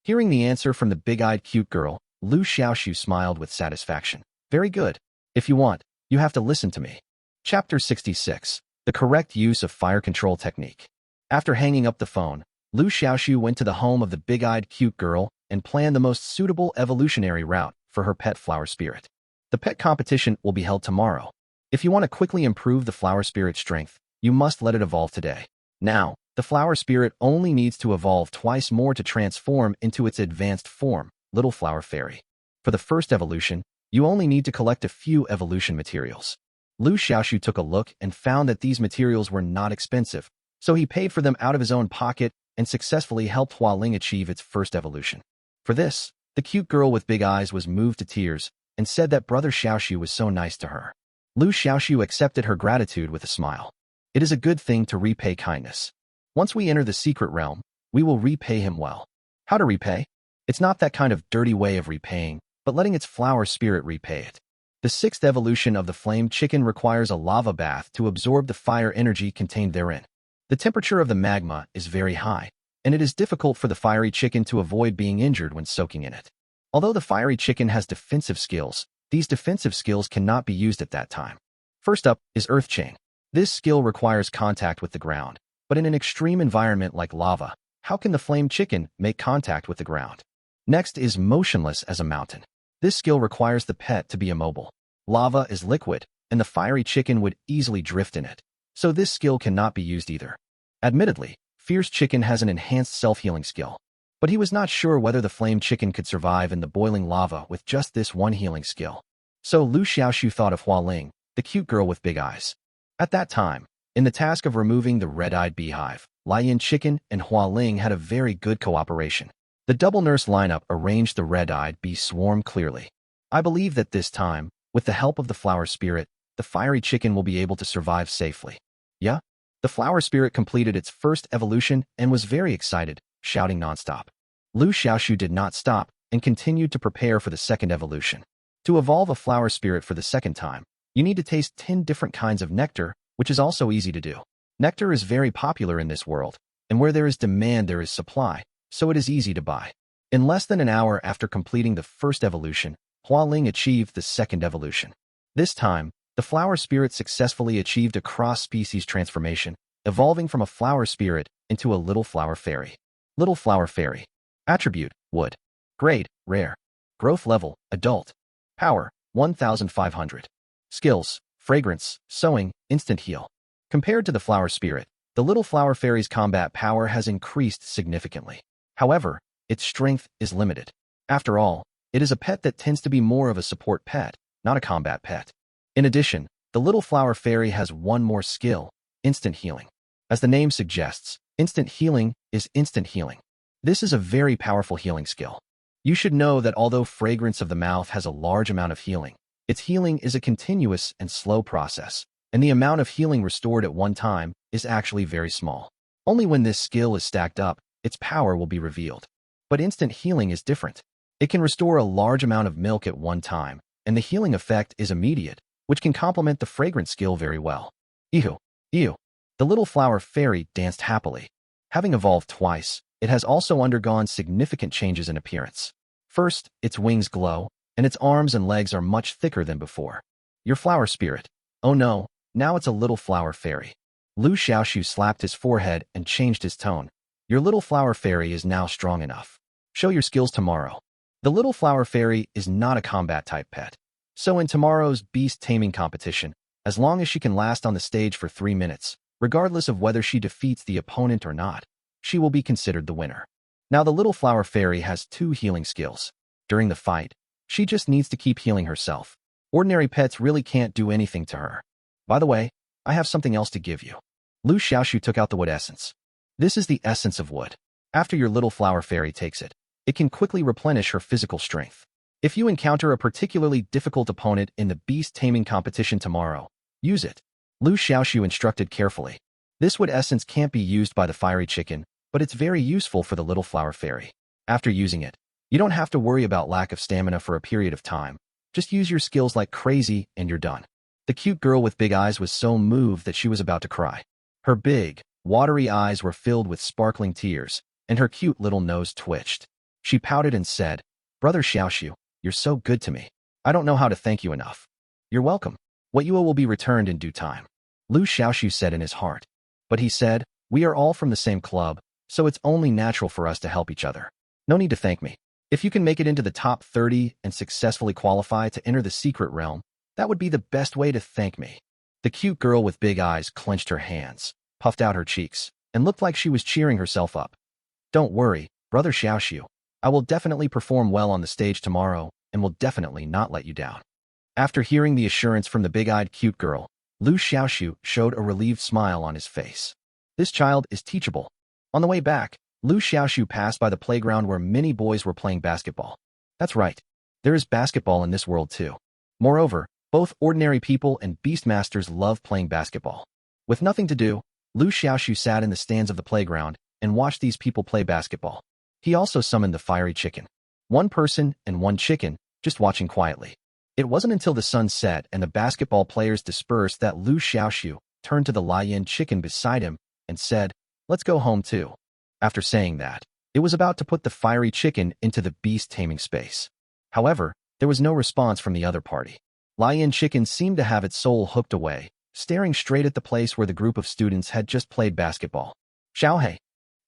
Hearing the answer from the big-eyed cute girl, Liu Xiaoxu smiled with satisfaction. Very good. If you want, you have to listen to me. Chapter 66. The correct use of fire control technique. After hanging up the phone, Liu Xiaoxu went to the home of the big-eyed cute girl and planned the most suitable evolutionary route for her pet flower spirit. The pet competition will be held tomorrow. If you want to quickly improve the flower spirit strength, you must let it evolve today. Now, the flower spirit only needs to evolve twice more to transform into its advanced form, Little Flower Fairy. For the first evolution, you only need to collect a few evolution materials. Liu Xiaoxu took a look and found that these materials were not expensive, so he paid for them out of his own pocket and successfully helped Hualing achieve its first evolution. For this, the cute girl with big eyes was moved to tears and said that Brother Xiaoxu was so nice to her. Liu Xiaoxu accepted her gratitude with a smile. It is a good thing to repay kindness. Once we enter the secret realm, we will repay him well. How to repay? It's not that kind of dirty way of repaying, but letting its flower spirit repay it. The sixth evolution of the flame chicken requires a lava bath to absorb the fire energy contained therein. The temperature of the magma is very high, and it is difficult for the fiery chicken to avoid being injured when soaking in it. Although the fiery chicken has defensive skills, these defensive skills cannot be used at that time. First up is Earth Chain. This skill requires contact with the ground, but in an extreme environment like lava, how can the flame chicken make contact with the ground? Next is Motionless as a Mountain. This skill requires the pet to be immobile. Lava is liquid, and the fiery chicken would easily drift in it, so this skill cannot be used either. Admittedly, Fierce Chicken has an enhanced self-healing skill, but he was not sure whether the flame chicken could survive in the boiling lava with just this one healing skill. So Liu Xiaoxu thought of Hualing, the cute girl with big eyes. At that time, in the task of removing the red-eyed beehive, Lion Chicken and Hualing had a very good cooperation. The double nurse lineup arranged the red-eyed bee swarm clearly. I believe that this time, with the help of the flower spirit, the fiery chicken will be able to survive safely. Yeah? The flower spirit completed its first evolution and was very excited, shouting nonstop. Liu Xiaoxu did not stop and continued to prepare for the second evolution. To evolve a flower spirit for the second time, you need to taste 10 different kinds of nectar, which is also easy to do. Nectar is very popular in this world, and where there is demand there is supply, so it is easy to buy. In less than an hour after completing the first evolution, Hualing achieved the second evolution. This time, the flower spirit successfully achieved a cross-species transformation, evolving from a flower spirit into a little flower fairy. Little flower fairy. Attribute, wood. Grade, rare. Growth level, adult. Power, 1500. Skills, fragrance, sewing, instant heal. Compared to the flower spirit, the little flower fairy's combat power has increased significantly. However, its strength is limited. After all, it is a pet that tends to be more of a support pet, not a combat pet. In addition, the little flower fairy has one more skill, instant healing. As the name suggests, instant healing is instant healing. This is a very powerful healing skill. You should know that although fragrance of the mouth has a large amount of healing, its healing is a continuous and slow process, and the amount of healing restored at one time is actually very small. Only when this skill is stacked up, its power will be revealed. But instant healing is different. It can restore a large amount of milk at one time, and the healing effect is immediate, which can complement the fragrance skill very well. Ew, ew. The little flower fairy danced happily. Having evolved twice, it has also undergone significant changes in appearance. First, its wings glow, and its arms and legs are much thicker than before. Your flower spirit. Oh no, now it's a little flower fairy. Liu Xiaoxu slapped his forehead and changed his tone. Your little flower fairy is now strong enough. Show your skills tomorrow. The little flower fairy is not a combat-type pet. So in tomorrow's beast taming competition, as long as she can last on the stage for 3 minutes, regardless of whether she defeats the opponent or not, she will be considered the winner. Now the little flower fairy has 2 healing skills. During the fight, she just needs to keep healing herself. Ordinary pets really can't do anything to her. By the way, I have something else to give you. Liu Xiaoxu took out the wood essence. This is the essence of wood. After your little flower fairy takes it, it can quickly replenish her physical strength. If you encounter a particularly difficult opponent in the beast taming competition tomorrow, use it. Liu Xiaoxu instructed carefully. This wood essence can't be used by the fiery chicken, but it's very useful for the little flower fairy. After using it, you don't have to worry about lack of stamina for a period of time. Just use your skills like crazy and you're done. The cute girl with big eyes was so moved that she was about to cry. Her big, watery eyes were filled with sparkling tears, and her cute little nose twitched. She pouted and said, Brother Xiaoxu, You're so good to me. I don't know how to thank you enough. You're welcome. What you owe will be returned in due time. Liu Xiaoxu said in his heart. But he said, we are all from the same club, so it's only natural for us to help each other. No need to thank me. If you can make it into the top 30 and successfully qualify to enter the secret realm, that would be the best way to thank me. The cute girl with big eyes clenched her hands, puffed out her cheeks, and looked like she was cheering herself up. Don't worry, brother Xiaoxu. I will definitely perform well on the stage tomorrow and will definitely not let you down. After hearing the assurance from the big-eyed cute girl, Liu Xiaoxu showed a relieved smile on his face. This child is teachable. On the way back, Liu Xiaoxu passed by the playground where many boys were playing basketball. That's right. There is basketball in this world too. Moreover, both ordinary people and beastmasters love playing basketball. With nothing to do, Liu Xiaoxu sat in the stands of the playground and watched these people play basketball. He also summoned the fiery chicken. One person and one chicken, just watching quietly. It wasn't until the sun set and the basketball players dispersed that Liu Xiaoxu turned to the lion chicken beside him and said, let's go home too. After saying that, it was about to put the fiery chicken into the beast taming space. However, there was no response from the other party. Lion chicken seemed to have its soul hooked away, staring straight at the place where the group of students had just played basketball. Xiaohei.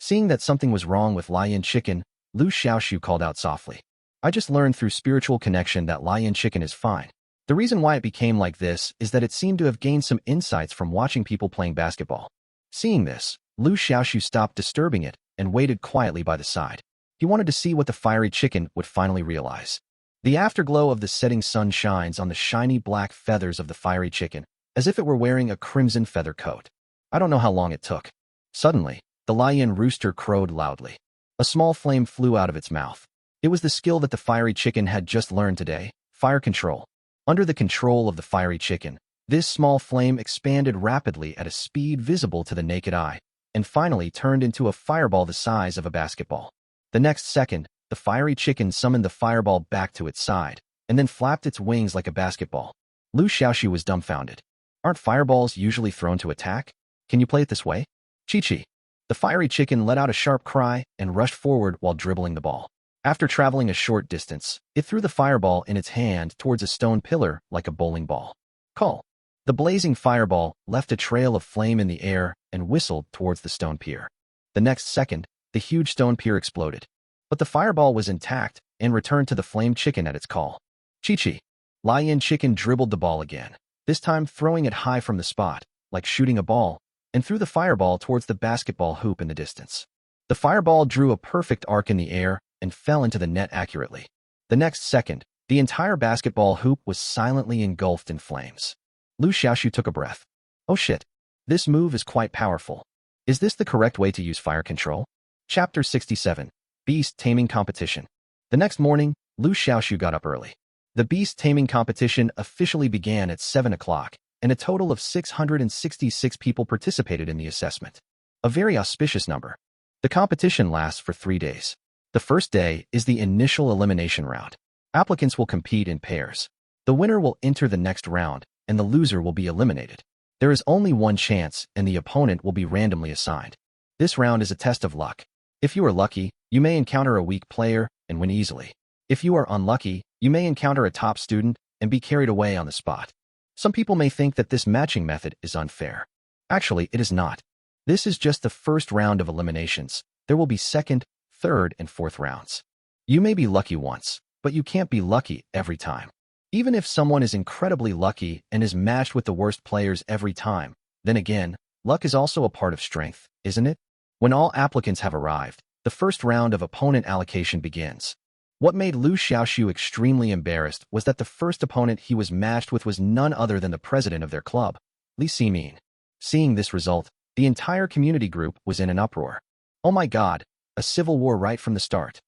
Seeing that something was wrong with Lion chicken, Liu Xiaoxu called out softly. I just learned through spiritual connection that Lion chicken is fine. The reason why it became like this is that it seemed to have gained some insights from watching people playing basketball. Seeing this, Liu Xiaoxu stopped disturbing it and waited quietly by the side. He wanted to see what the fiery chicken would finally realize. The afterglow of the setting sun shines on the shiny black feathers of the fiery chicken, as if it were wearing a crimson feather coat. I don't know how long it took. Suddenly, the lion rooster crowed loudly. A small flame flew out of its mouth. It was the skill that the fiery chicken had just learned today, fire control. Under the control of the fiery chicken, this small flame expanded rapidly at a speed visible to the naked eye, and finally turned into a fireball the size of a basketball. The next second, the fiery chicken summoned the fireball back to its side, and then flapped its wings like a basketball. Liu Xiaoxu was dumbfounded. Aren't fireballs usually thrown to attack? Can you play it this way? Chi-chi. The fiery chicken let out a sharp cry and rushed forward while dribbling the ball. After traveling a short distance, it threw the fireball in its hand towards a stone pillar like a bowling ball. Call. The blazing fireball left a trail of flame in the air and whistled towards the stone pier. The next second, the huge stone pier exploded. But the fireball was intact and returned to the flame chicken at its call. Chi-chi. Lion chicken dribbled the ball again, this time throwing it high from the spot, like shooting a ball, and threw the fireball towards the basketball hoop in the distance. The fireball drew a perfect arc in the air and fell into the net accurately. The next second, the entire basketball hoop was silently engulfed in flames. Liu Xiaoxu took a breath. Oh shit. This move is quite powerful. Is this the correct way to use fire control? Chapter 67. Beast Taming Competition. The next morning, Liu Xiaoxu got up early. The beast taming competition officially began at 7 o'clock, and a total of 666 people participated in the assessment. A very auspicious number. The competition lasts for 3 days. The first day is the initial elimination round. Applicants will compete in pairs. The winner will enter the next round, and the loser will be eliminated. There is only one chance, and the opponent will be randomly assigned. This round is a test of luck. If you are lucky, you may encounter a weak player and win easily. If you are unlucky, you may encounter a top student and be carried away on the spot. Some people may think that this matching method is unfair. Actually, it is not. This is just the first round of eliminations. There will be second, third, and fourth rounds. You may be lucky once, but you can't be lucky every time. Even if someone is incredibly lucky and is matched with the worst players every time, then again, luck is also a part of strength, isn't it? When all applicants have arrived, the first round of opponent allocation begins. What made Liu Xiaoxu extremely embarrassed was that the first opponent he was matched with was none other than the president of their club, Li Ximin. Seeing this result, the entire community group was in an uproar. Oh my god, a civil war right from the start.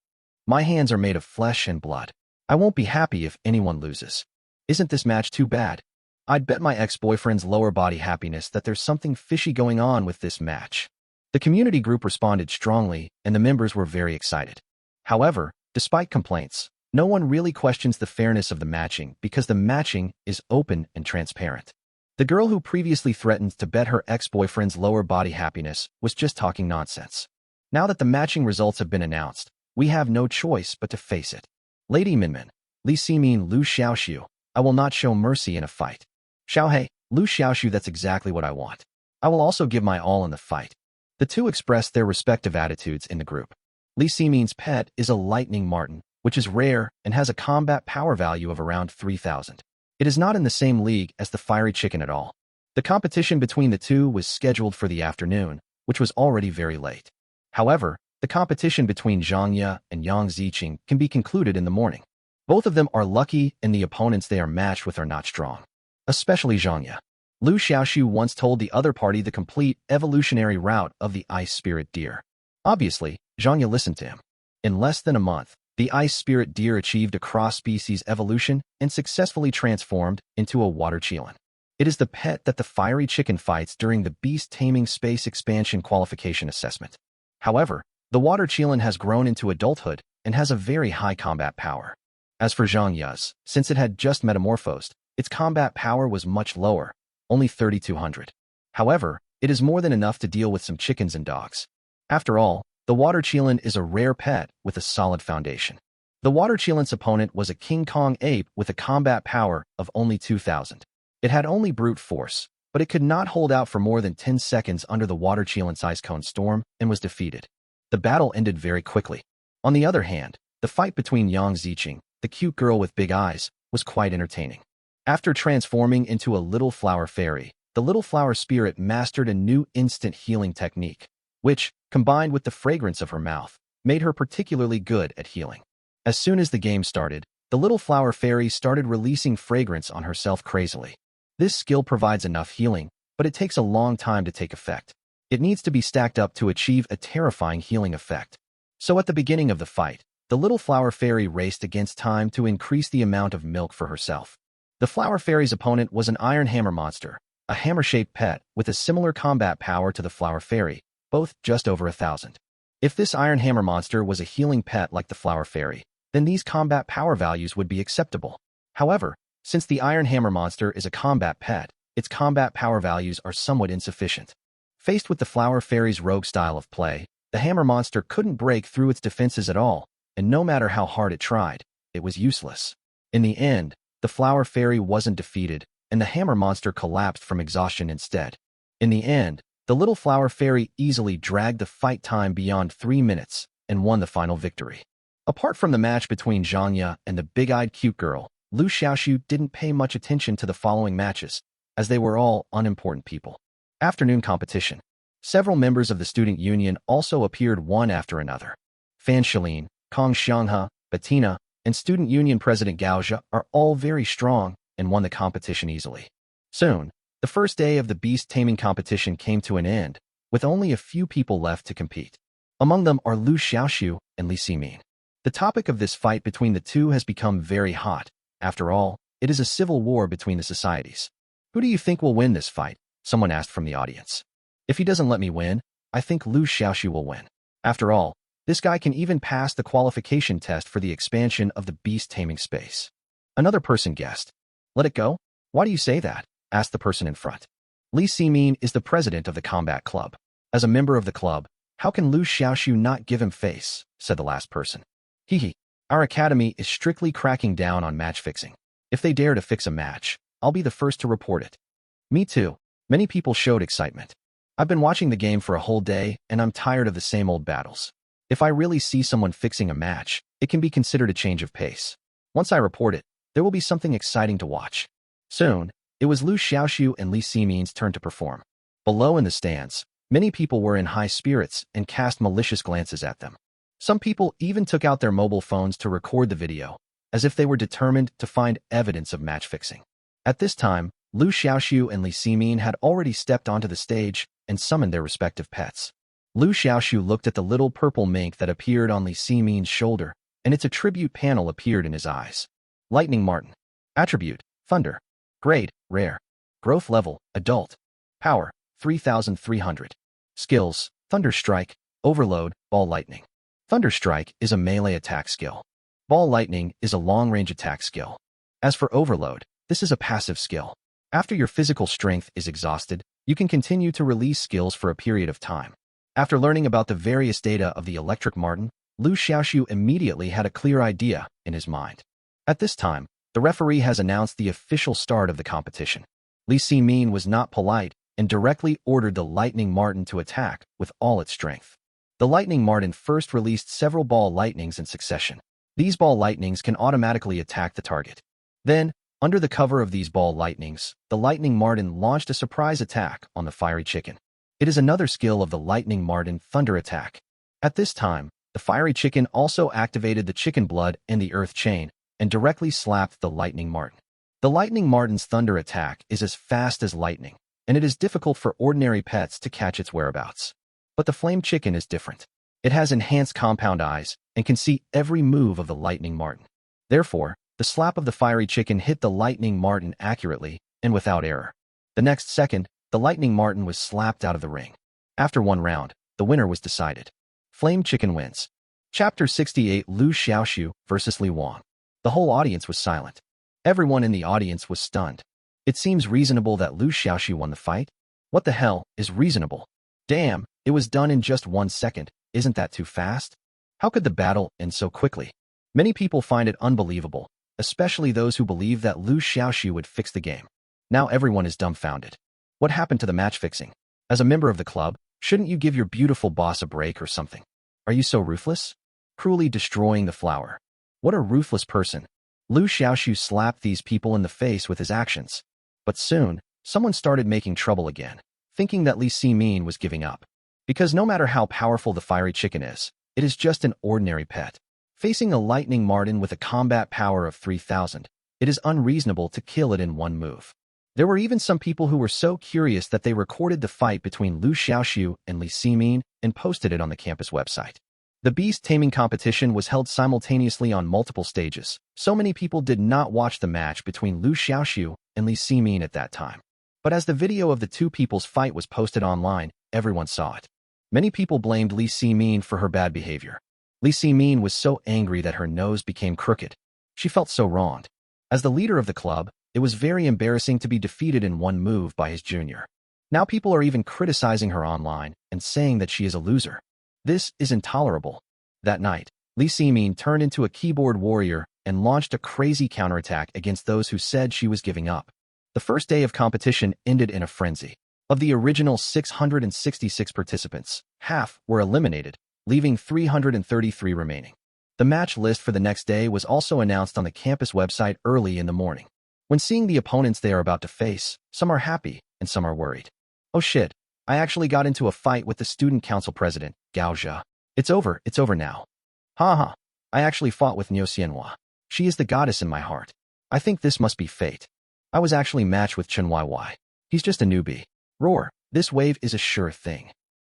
My hands are made of flesh and blood. I won't be happy if anyone loses. Isn't this match too bad? I'd bet my ex-boyfriend's lower body happiness that there's something fishy going on with this match. The community group responded strongly, and the members were very excited. However, despite complaints, no one really questions the fairness of the matching because the matching is open and transparent. The girl who previously threatened to bet her ex-boyfriend's lower body happiness was just talking nonsense. Now that the matching results have been announced, we have no choice but to face it. Lady Minmin, Li Ximin, Liu Xiaoxu, I will not show mercy in a fight. Xiaohei, Liu Xiaoxu, that's exactly what I want. I will also give my all in the fight. The two expressed their respective attitudes in the group. Li Ximin's pet is a lightning marten, which is rare and has a combat power value of around 3,000. It is not in the same league as the fiery chicken at all. The competition between the two was scheduled for the afternoon, which was already very late. However, the competition between Zhang Ye and Yang Ziqing can be concluded in the morning. Both of them are lucky and the opponents they are matched with are not strong. Especially Zhang Ye. Liu Xiaoxu once told the other party the complete evolutionary route of the ice spirit deer. Obviously, Zhang Ye listened to him. In less than a month, the ice spirit deer achieved a cross-species evolution and successfully transformed into a water qilin. It is the pet that the fiery chicken fights during the beast taming space expansion qualification assessment. However, the water qilin has grown into adulthood and has a very high combat power. As for Zhang Ye's, since it had just metamorphosed, its combat power was much lower, only 3,200. However, it is more than enough to deal with some chickens and dogs. After all, the water qilin is a rare pet with a solid foundation. The water qilin's opponent was a King Kong ape with a combat power of only 2,000. It had only brute force, but it could not hold out for more than 10 seconds under the water qilin's ice cone storm and was defeated. The battle ended very quickly. On the other hand, the fight between Yang Ziqing, the cute girl with big eyes, was quite entertaining. After transforming into a little flower fairy, the little flower spirit mastered a new instant healing technique, which, combined with the fragrance of her mouth, made her particularly good at healing. As soon as the game started, the little flower fairy started releasing fragrance on herself crazily. This skill provides enough healing, but it takes a long time to take effect. It needs to be stacked up to achieve a terrifying healing effect. So at the beginning of the fight, the little flower fairy raced against time to increase the amount of milk for herself. The flower fairy's opponent was an iron hammer monster, a hammer-shaped pet with a similar combat power to the flower fairy, both just over 1,000. If this iron hammer monster was a healing pet like the flower fairy, then these combat power values would be acceptable. However, since the iron hammer monster is a combat pet, its combat power values are somewhat insufficient. Faced with the flower fairy's rogue style of play, the hammer monster couldn't break through its defenses at all, and no matter how hard it tried, it was useless. In the end, the flower fairy wasn't defeated, and the hammer monster collapsed from exhaustion instead. In the end, the little flower fairy easily dragged the fight time beyond 3 minutes and won the final victory. Apart from the match between Zhang Ye and the big-eyed cute girl, Liu Xiaoxu didn't pay much attention to the following matches, as they were all unimportant people. Afternoon competition. Several members of the student union also appeared one after another. Fan Shilin, Kong Xianghe, Bettina, and student union president Gao Zhe are all very strong and won the competition easily. Soon, the first day of the beast taming competition came to an end, with only a few people left to compete. Among them are Liu Xiaoxu and Li Ximin. The topic of this fight between the two has become very hot. After all, it is a civil war between the societies. Who do you think will win this fight? Someone asked from the audience. If he doesn't let me win, I think Liu Xiaoxu will win. After all, this guy can even pass the qualification test for the expansion of the beast taming space. Another person guessed. Let it go? Why do you say that? Asked the person in front. Li Ximin is the president of the combat club. As a member of the club, how can Liu Xiaoxu not give him face? Said the last person. Hehe. Our academy is strictly cracking down on match fixing. If they dare to fix a match, I'll be the first to report it. Me too. Many people showed excitement. I've been watching the game for a whole day, and I'm tired of the same old battles. If I really see someone fixing a match, it can be considered a change of pace. Once I report it, there will be something exciting to watch. Soon, it was Liu Xiaoxu and Li Ximin's turn to perform. Below in the stands, many people were in high spirits and cast malicious glances at them. Some people even took out their mobile phones to record the video, as if they were determined to find evidence of match fixing. At this time, Liu Xiaoxu and Li Ximin had already stepped onto the stage and summoned their respective pets. Liu Xiaoxu looked at the little purple mink that appeared on Li Ximin's shoulder, and its attribute panel appeared in his eyes. Lightning Marten. Attribute, Thunder. Grade, Rare. Growth level, Adult. Power, 3,300. Skills, Thunder Strike, Overload, Ball Lightning. Thunder Strike is a melee attack skill. Ball Lightning is a long-range attack skill. As for Overload, this is a passive skill. After your physical strength is exhausted, you can continue to release skills for a period of time. After learning about the various data of the electric marten, Liu Xiaoxu immediately had a clear idea in his mind. At this time, the referee has announced the official start of the competition. Liu Xiaoxu was not polite and directly ordered the lightning marten to attack with all its strength. The lightning marten first released several ball lightnings in succession. These ball lightnings can automatically attack the target. Then, under the cover of these ball lightnings, the lightning marten launched a surprise attack on the fiery chicken. It is another skill of the lightning marten thunder attack. At this time, the fiery chicken also activated the chicken blood and the earth chain and directly slapped the lightning marten. The lightning marten's thunder attack is as fast as lightning, and it is difficult for ordinary pets to catch its whereabouts. But the flame chicken is different. It has enhanced compound eyes and can see every move of the lightning marten. Therefore, the slap of the fiery chicken hit the lightning marten accurately and without error. The next second, the lightning marten was slapped out of the ring. After one round, the winner was decided. Flame chicken wins. Chapter 68 Liu Xiaoxu versus Li Wang. The whole audience was silent. Everyone in the audience was stunned. It seems reasonable that Liu Xiaoxu won the fight? What the hell is reasonable? Damn, it was done in just 1 second. Isn't that too fast? How could the battle end so quickly? Many people find it unbelievable, especially those who believe that Liu Xiaoxu would fix the game. Now everyone is dumbfounded. What happened to the match fixing? As a member of the club, shouldn't you give your beautiful boss a break or something? Are you so ruthless? Cruelly destroying the flower. What a ruthless person. Liu Xiaoxu slapped these people in the face with his actions. But soon, someone started making trouble again, thinking that Liu Xiaoxu was giving up. Because no matter how powerful the fiery chicken is, it is just an ordinary pet. Facing a lightning marten with a combat power of 3,000, it is unreasonable to kill it in one move. There were even some people who were so curious that they recorded the fight between Liu Xiaoxu and Liu Xiaoxu and posted it on the campus website. The beast taming competition was held simultaneously on multiple stages. So many people did not watch the match between Liu Xiaoxu and Liu Xiaoxu at that time. But as the video of the two people's fight was posted online, everyone saw it. Many people blamed Liu Xiaoxu for her bad behavior. Liu Xiaoxu was so angry that her nose became crooked. She felt so wronged. As the leader of the club, it was very embarrassing to be defeated in one move by his junior. Now people are even criticizing her online and saying that she is a loser. This is intolerable. That night, Liu Xiaoxu turned into a keyboard warrior and launched a crazy counterattack against those who said she was giving up. The first day of competition ended in a frenzy. Of the original 666 participants, half were eliminated, leaving 333 remaining. The match list for the next day was also announced on the campus website early in the morning. When seeing the opponents they are about to face, some are happy and some are worried. Oh shit, I actually got into a fight with the student council president, Gao Zhe. It's over now. Haha, I actually fought with Niu Xianhua. She is the goddess in my heart. I think this must be fate. I was actually matched with Chen Yy. He's just a newbie. Roar, this wave is a sure thing.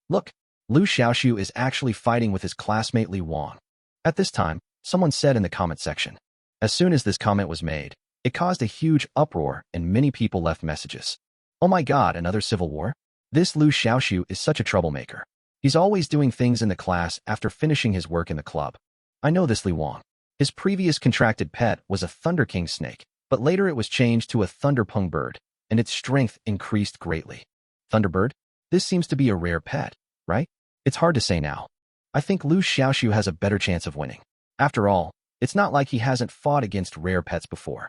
Look, Liu Xiaoxu is actually fighting with his classmate Li Wang. At this time, someone said in the comment section. As soon as this comment was made, it caused a huge uproar and many people left messages. Oh my god, another civil war? This Liu Xiaoxu is such a troublemaker. He's always doing things in the class after finishing his work in the club. I know this Li Wang. His previous contracted pet was a Thunder King snake, but later it was changed to a Thunderpung bird, and its strength increased greatly. Thunderbird? This seems to be a rare pet, right? It's hard to say now. I think Liu Xiaoxu has a better chance of winning. After all, it's not like he hasn't fought against rare pets before.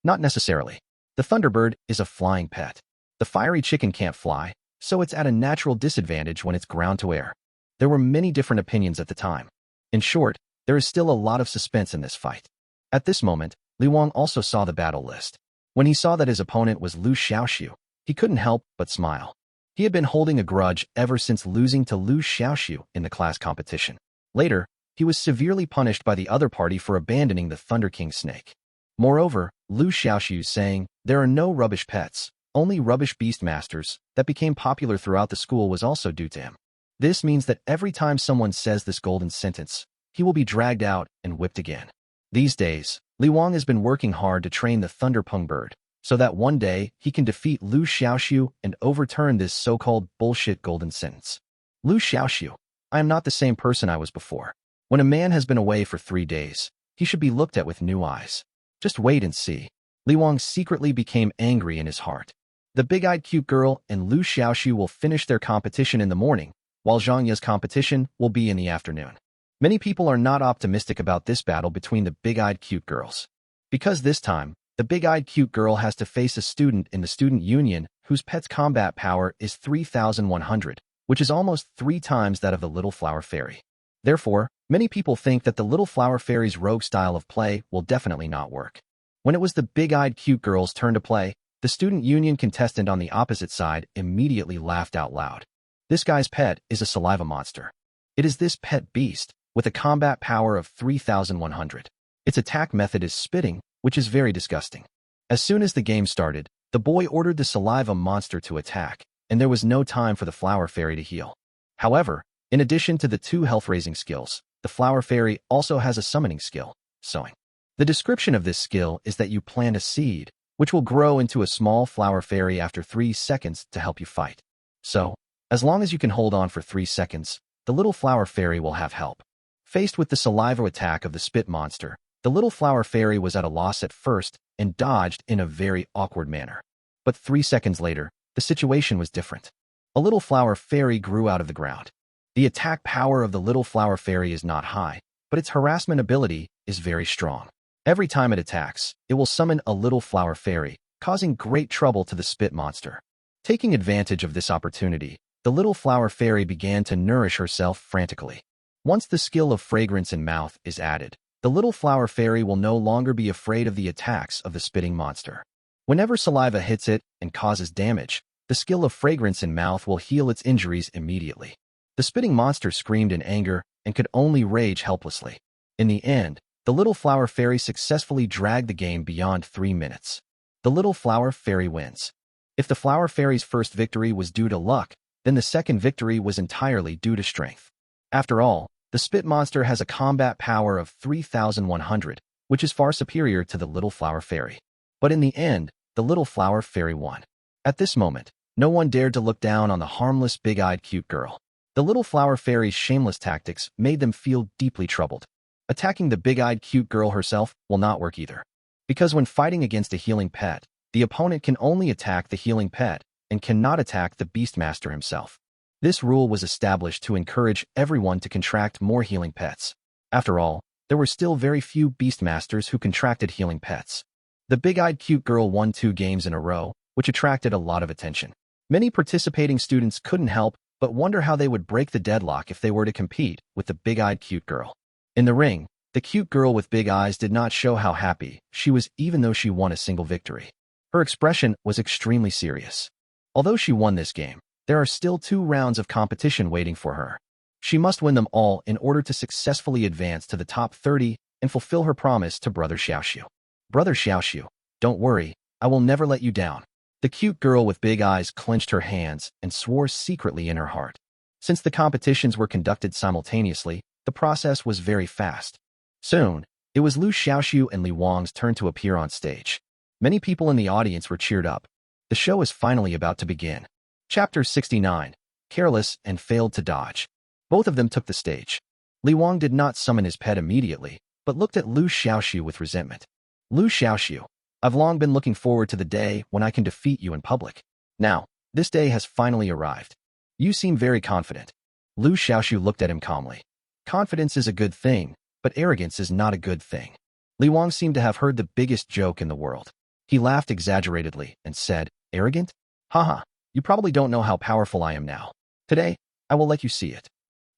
Not necessarily. The Thunderbird is a flying pet. The fiery chicken can't fly, so it's at a natural disadvantage when it's ground to air. There were many different opinions at the time. In short, there is still a lot of suspense in this fight. At this moment, Li Wang also saw the battle list. When he saw that his opponent was Liu Xiaoxu, he couldn't help but smile. He had been holding a grudge ever since losing to Liu Xiaoxu in the class competition. Later, he was severely punished by the other party for abandoning the Thunder King snake. Moreover, Liu Xiaoxu saying, "There are no rubbish pets, only rubbish beastmasters," that became popular throughout the school was also due to him. This means that every time someone says this golden sentence, he will be dragged out and whipped again. These days, Li Wang has been working hard to train the Thunderpung bird, so that one day he can defeat Liu Xiaoxu and overturn this so-called bullshit golden sentence. Liu Xiaoxu, I am not the same person I was before. When a man has been away for 3 days, he should be looked at with new eyes. Just wait and see. Li Wang secretly became angry in his heart. The big-eyed cute girl and Liu Xiaoxu will finish their competition in the morning, while Zhang Ye's competition will be in the afternoon. Many people are not optimistic about this battle between the big-eyed cute girls. Because this time, the big-eyed cute girl has to face a student in the student union whose pet's combat power is 3,100, which is almost 3 times that of the Little Flower Fairy. Therefore, many people think that the Little Flower Fairy's rogue style of play will definitely not work. When it was the big-eyed cute girl's turn to play, the student union contestant on the opposite side immediately laughed out loud. This guy's pet is a saliva monster. It is this pet beast, with a combat power of 3,100. Its attack method is spitting, which is very disgusting. As soon as the game started, the boy ordered the saliva monster to attack, and there was no time for the Flower Fairy to heal. However, in addition to the 2 health-raising skills, the Flower Fairy also has a summoning skill, sowing. The description of this skill is that you plant a seed, which will grow into a small flower fairy after 3 seconds to help you fight. So, as long as you can hold on for 3 seconds, the Little Flower Fairy will have help. Faced with the saliva attack of the spit monster, the Little Flower Fairy was at a loss at first and dodged in a very awkward manner. But 3 seconds later, the situation was different. A Little Flower Fairy grew out of the ground. The attack power of the Little Flower Fairy is not high, but its harassment ability is very strong. Every time it attacks, it will summon a Little Flower Fairy, causing great trouble to the spit monster. Taking advantage of this opportunity, the Little Flower Fairy began to nourish herself frantically. Once the skill of fragrance in mouth is added, the Little Flower Fairy will no longer be afraid of the attacks of the spitting monster. Whenever saliva hits it and causes damage, the skill of fragrance in mouth will heal its injuries immediately. The spitting monster screamed in anger and could only rage helplessly. In the end, the Little Flower Fairy successfully dragged the game beyond 3 minutes. The Little Flower Fairy wins. If the Flower Fairy's first victory was due to luck, then the second victory was entirely due to strength. After all, the spit monster has a combat power of 3,100, which is far superior to the Little Flower Fairy. But in the end, the Little Flower Fairy won. At this moment, no one dared to look down on the harmless big-eyed cute girl. The Little Flower Fairy's shameless tactics made them feel deeply troubled. Attacking the big-eyed cute girl herself will not work either. Because when fighting against a healing pet, the opponent can only attack the healing pet and cannot attack the Beastmaster himself. This rule was established to encourage everyone to contract more healing pets. After all, there were still very few Beastmasters who contracted healing pets. The big-eyed cute girl won 2 games in a row, which attracted a lot of attention. Many participating students couldn't help but wonder how they would break the deadlock if they were to compete with the big-eyed cute girl. In the ring, the cute girl with big eyes did not show how happy she was even though she won a single victory. Her expression was extremely serious. Although she won this game, there are still 2 rounds of competition waiting for her. She must win them all in order to successfully advance to the top 30 and fulfill her promise to Brother Xiaoxu. Brother Xiaoxu, don't worry, I will never let you down. The cute girl with big eyes clenched her hands and swore secretly in her heart. Since the competitions were conducted simultaneously, the process was very fast. Soon, it was Liu Xiaoxu and Li Wang's turn to appear on stage. Many people in the audience were cheered up. The show is finally about to begin. Chapter 69, Careless and Failed to Dodge. Both of them took the stage. Li Wang did not summon his pet immediately, but looked at Liu Xiaoxu with resentment. Liu Xiaoxu, I've long been looking forward to the day when I can defeat you in public. Now, this day has finally arrived. You seem very confident. Liu Xiaoxu looked at him calmly. Confidence is a good thing, but arrogance is not a good thing. Li Wang seemed to have heard the biggest joke in the world. He laughed exaggeratedly and said, Arrogant? Haha, you probably don't know how powerful I am now. Today, I will let you see it.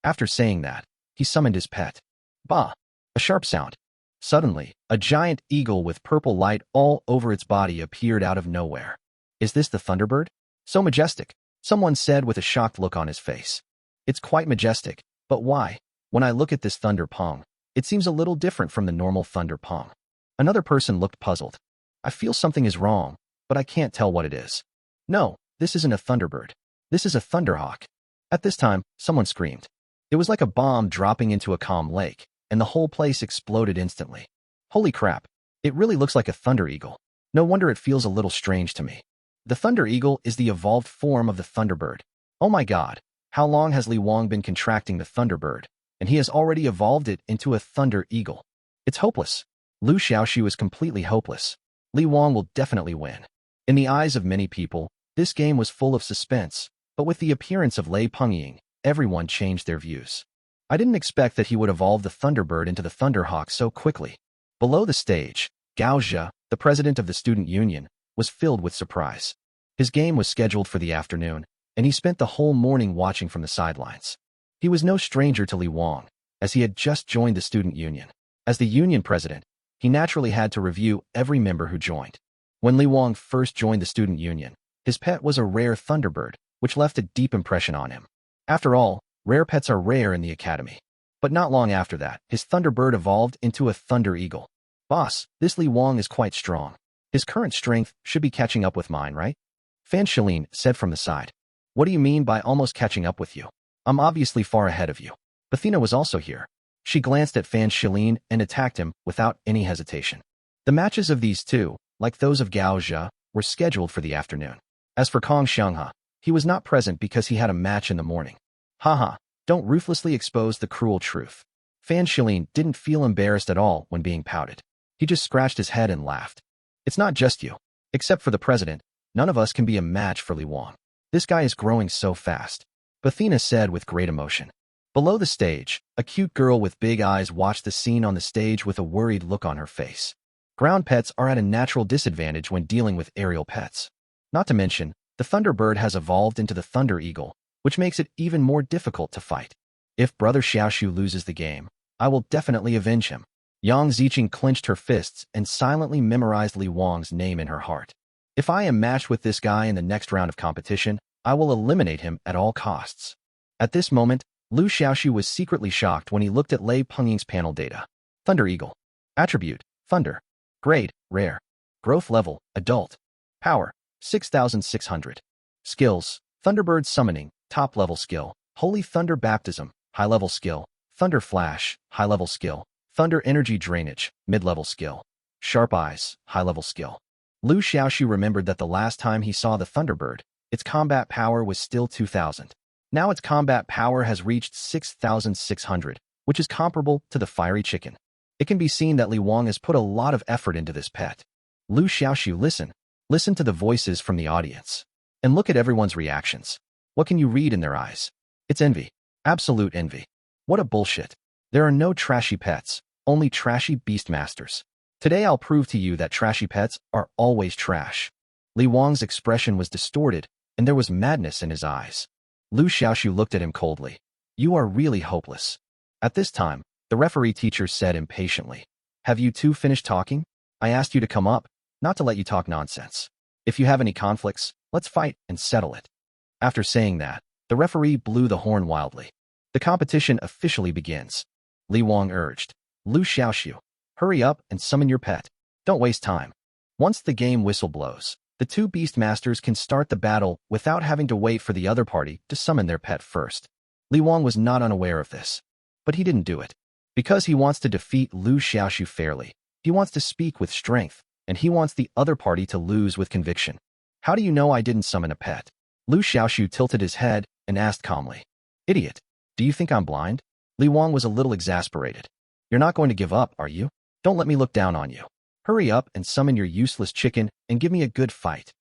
After saying that, he summoned his pet. Bah! A sharp sound. Suddenly, a giant eagle with purple light all over its body appeared out of nowhere. Is this the Thunderbird? So majestic, someone said with a shocked look on his face. It's quite majestic, but why? When I look at this Thunder Pong, it seems a little different from the normal Thunder Pong. Another person looked puzzled. I feel something is wrong, but I can't tell what it is. No, this isn't a Thunderbird. This is a Thunderhawk. At this time, someone screamed. It was like a bomb dropping into a calm lake, and the whole place exploded instantly. Holy crap, it really looks like a Thunder Eagle. No wonder it feels a little strange to me. The Thunder Eagle is the evolved form of the Thunderbird. Oh my god, how long has Li Wang been contracting the Thunderbird? And he has already evolved it into a Thunder Eagle. It's hopeless. Liu Xiaoxu is completely hopeless. Li Wang will definitely win. In the eyes of many people, this game was full of suspense, but with the appearance of Lei Pengying, everyone changed their views. I didn't expect that he would evolve the Thunderbird into the Thunderhawk so quickly. Below the stage, Gao Zhe, the president of the student union, was filled with surprise. His game was scheduled for the afternoon, and he spent the whole morning watching from the sidelines. He was no stranger to Li Wang, as he had just joined the student union. As the union president, he naturally had to review every member who joined. When Li Wang first joined the student union, his pet was a rare thunderbird, which left a deep impression on him. After all, rare pets are rare in the academy. But not long after that, his thunderbird evolved into a thunder eagle. Boss, this Li Wang is quite strong. His current strength should be catching up with mine, right? Fan Shilin said from the side. What do you mean by almost catching up with you? I'm obviously far ahead of you. Athena was also here. She glanced at Fan Shilin and attacked him without any hesitation. The matches of these two, like those of Gao Zhe, were scheduled for the afternoon. As for Kong Xianghe, he was not present because he had a match in the morning. Haha, don't ruthlessly expose the cruel truth. Fan Shilin didn't feel embarrassed at all when being pouted. He just scratched his head and laughed. It's not just you. Except for the president, none of us can be a match for Li Wang. This guy is growing so fast. Athena said with great emotion. Below the stage, a cute girl with big eyes watched the scene on the stage with a worried look on her face. Ground pets are at a natural disadvantage when dealing with aerial pets. Not to mention, the Thunderbird has evolved into the Thunder Eagle, which makes it even more difficult to fight. If Brother Xiaoxu loses the game, I will definitely avenge him. Yang Ziqing clenched her fists and silently memorized Li Wang's name in her heart. If I am matched with this guy in the next round of competition, I will eliminate him at all costs. At this moment, Liu Xiaoxu was secretly shocked when he looked at Lei Pengying's panel data. Thunder Eagle. Attribute, Thunder. Grade, Rare. Growth level, Adult. Power, 6,600. Skills, Thunderbird Summoning, Top Level Skill. Holy Thunder Baptism, High Level Skill. Thunder Flash, High Level Skill. Thunder Energy Drainage, Mid-Level Skill. Sharp Eyes, High Level Skill. Liu Xiaoxu remembered that the last time he saw the Thunderbird, its combat power was still 2,000. Now its combat power has reached 6,600, which is comparable to the fiery chicken. It can be seen that Li Wang has put a lot of effort into this pet. Liu Xiaoxu, listen. Listen to the voices from the audience. And look at everyone's reactions. What can you read in their eyes? It's envy. Absolute envy. What a bullshit. There are no trashy pets, only trashy beastmasters. Today I'll prove to you that trashy pets are always trash. Li Wang's expression was distorted, and there was madness in his eyes. Liu Xiaoxu looked at him coldly. You are really hopeless. At this time, the referee teacher said impatiently. Have you two finished talking? I asked you to come up, not to let you talk nonsense. If you have any conflicts, let's fight and settle it. After saying that, the referee blew the horn wildly. The competition officially begins. Li Wang urged. Liu Xiaoxu, hurry up and summon your pet. Don't waste time. Once the game whistle blows, the two Beastmasters can start the battle without having to wait for the other party to summon their pet first. Li Wang was not unaware of this, but he didn't do it. Because he wants to defeat Liu Xiaoxu fairly, he wants to speak with strength, and he wants the other party to lose with conviction. How do you know I didn't summon a pet? Liu Xiaoxu tilted his head and asked calmly. Idiot, do you think I'm blind? Li Wang was a little exasperated. You're not going to give up, are you? Don't let me look down on you. Hurry up and summon your useless chicken and give me a good fight.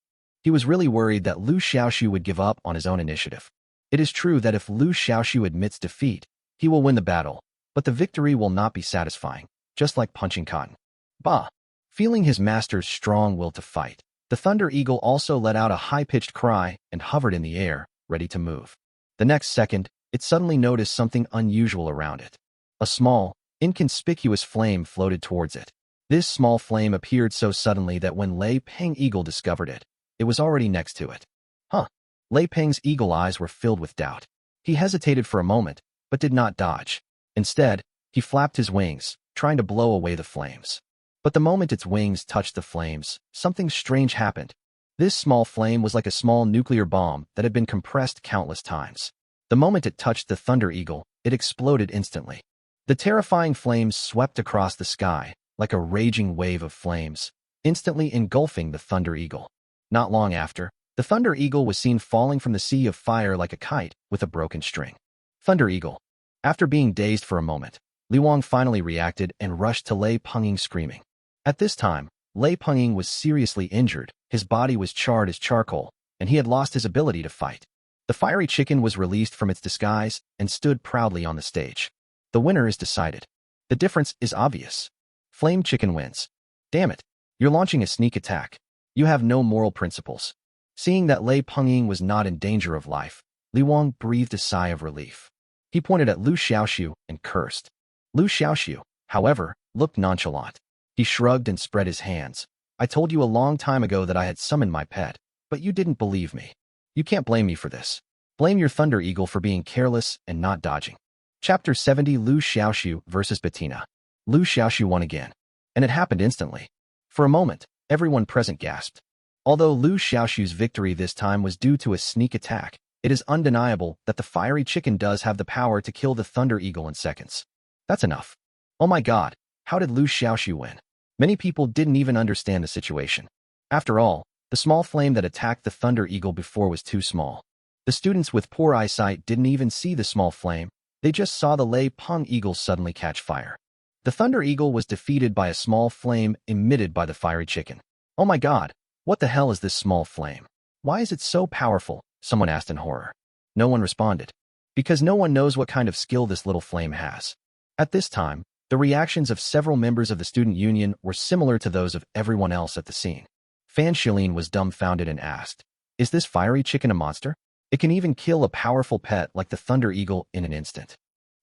He was really worried that Liu Xiaoxu would give up on his own initiative. It is true that if Liu Xiaoxu admits defeat, he will win the battle, but the victory will not be satisfying, just like punching cotton. Bah! Feeling his master's strong will to fight, the Thunder Eagle also let out a high-pitched cry and hovered in the air, ready to move. The next second, it suddenly noticed something unusual around it. A small, inconspicuous flame floated towards it. This small flame appeared so suddenly that when Lei Peng Eagle discovered it, it was already next to it. Huh! Lei Peng's eagle eyes were filled with doubt. He hesitated for a moment, but did not dodge. Instead, he flapped his wings, trying to blow away the flames. But the moment its wings touched the flames, something strange happened. This small flame was like a small nuclear bomb that had been compressed countless times. The moment it touched the Thunder Eagle, it exploded instantly. The terrifying flames swept across the sky, like a raging wave of flames, instantly engulfing the Thunder Eagle. Not long after, the Thunder Eagle was seen falling from the sea of fire like a kite with a broken string. Thunder Eagle. After being dazed for a moment, Li Wang finally reacted and rushed to Lei Pengying screaming. At this time, Lei Pengying was seriously injured, his body was charred as charcoal, and he had lost his ability to fight. The fiery chicken was released from its disguise and stood proudly on the stage. The winner is decided. The difference is obvious. Flame Chicken wins. Damn it. You're launching a sneak attack. You have no moral principles. Seeing that Lei Pengying was not in danger of life, Li Wang breathed a sigh of relief. He pointed at Liu Xiaoxu and cursed. Liu Xiaoxu, however, looked nonchalant. He shrugged and spread his hands. I told you a long time ago that I had summoned my pet, but you didn't believe me. You can't blame me for this. Blame your Thunder Eagle for being careless and not dodging. Chapter 70 Liu Xiaoxu versus Bettina. Liu Xiaoxu won again. And it happened instantly. For a moment, everyone present gasped. Although Liu Xiaoxu's victory this time was due to a sneak attack, it is undeniable that the fiery chicken does have the power to kill the Thunder Eagle in seconds. That's enough. Oh my god, how did Liu Xiaoxu win? Many people didn't even understand the situation. After all, the small flame that attacked the Thunder Eagle before was too small. The students with poor eyesight didn't even see the small flame, they just saw the Lei Pengying Eagle suddenly catch fire. The Thunder Eagle was defeated by a small flame emitted by the fiery chicken. Oh my god, what the hell is this small flame? Why is it so powerful? Someone asked in horror. No one responded. Because no one knows what kind of skill this little flame has. At this time, the reactions of several members of the student union were similar to those of everyone else at the scene. Fan Shilin was dumbfounded and asked, is this fiery chicken a monster? It can even kill a powerful pet like the Thunder Eagle in an instant.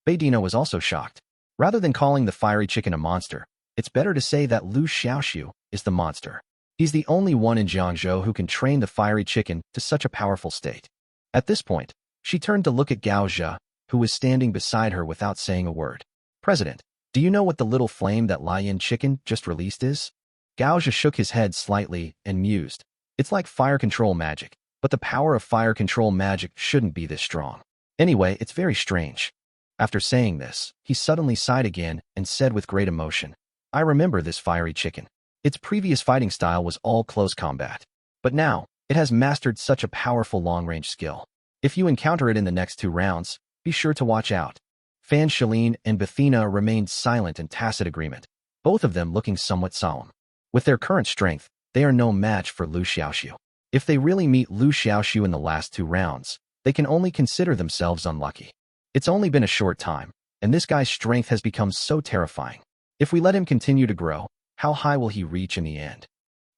Beidina was also shocked. Rather than calling the fiery chicken a monster, it's better to say that Liu Xiaoxu is the monster. He's the only one in Jiangzhou who can train the fiery chicken to such a powerful state. At this point, she turned to look at Gao Zhe, who was standing beside her without saying a word. President, do you know what the little flame that Lion Chicken just released is? Gao Zhe shook his head slightly and mused. It's like fire control magic, but the power of fire control magic shouldn't be this strong. Anyway, it's very strange. After saying this, he suddenly sighed again and said with great emotion, I remember this fiery chicken. Its previous fighting style was all close combat. But now, it has mastered such a powerful long-range skill. If you encounter it in the next 2 rounds, be sure to watch out. Fan Shilin and Bettina remained silent in tacit agreement, both of them looking somewhat solemn. With their current strength, they are no match for Liu Xiaoxu. If they really meet Liu Xiaoxu in the last 2 rounds, they can only consider themselves unlucky. It's only been a short time, and this guy's strength has become so terrifying. If we let him continue to grow, how high will he reach in the end?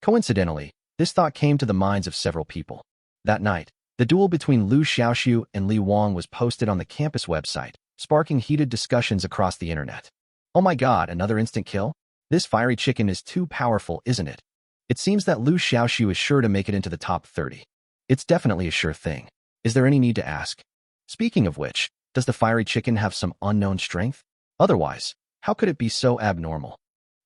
Coincidentally, this thought came to the minds of several people. That night, the duel between Liu Xiaoxu and Li Wang was posted on the campus website, sparking heated discussions across the internet. Oh my god, another instant kill? This fiery chicken is too powerful, isn't it? It seems that Liu Xiaoxu is sure to make it into the top 30. It's definitely a sure thing. Is there any need to ask? Speaking of which, does the fiery chicken have some unknown strength? Otherwise, how could it be so abnormal?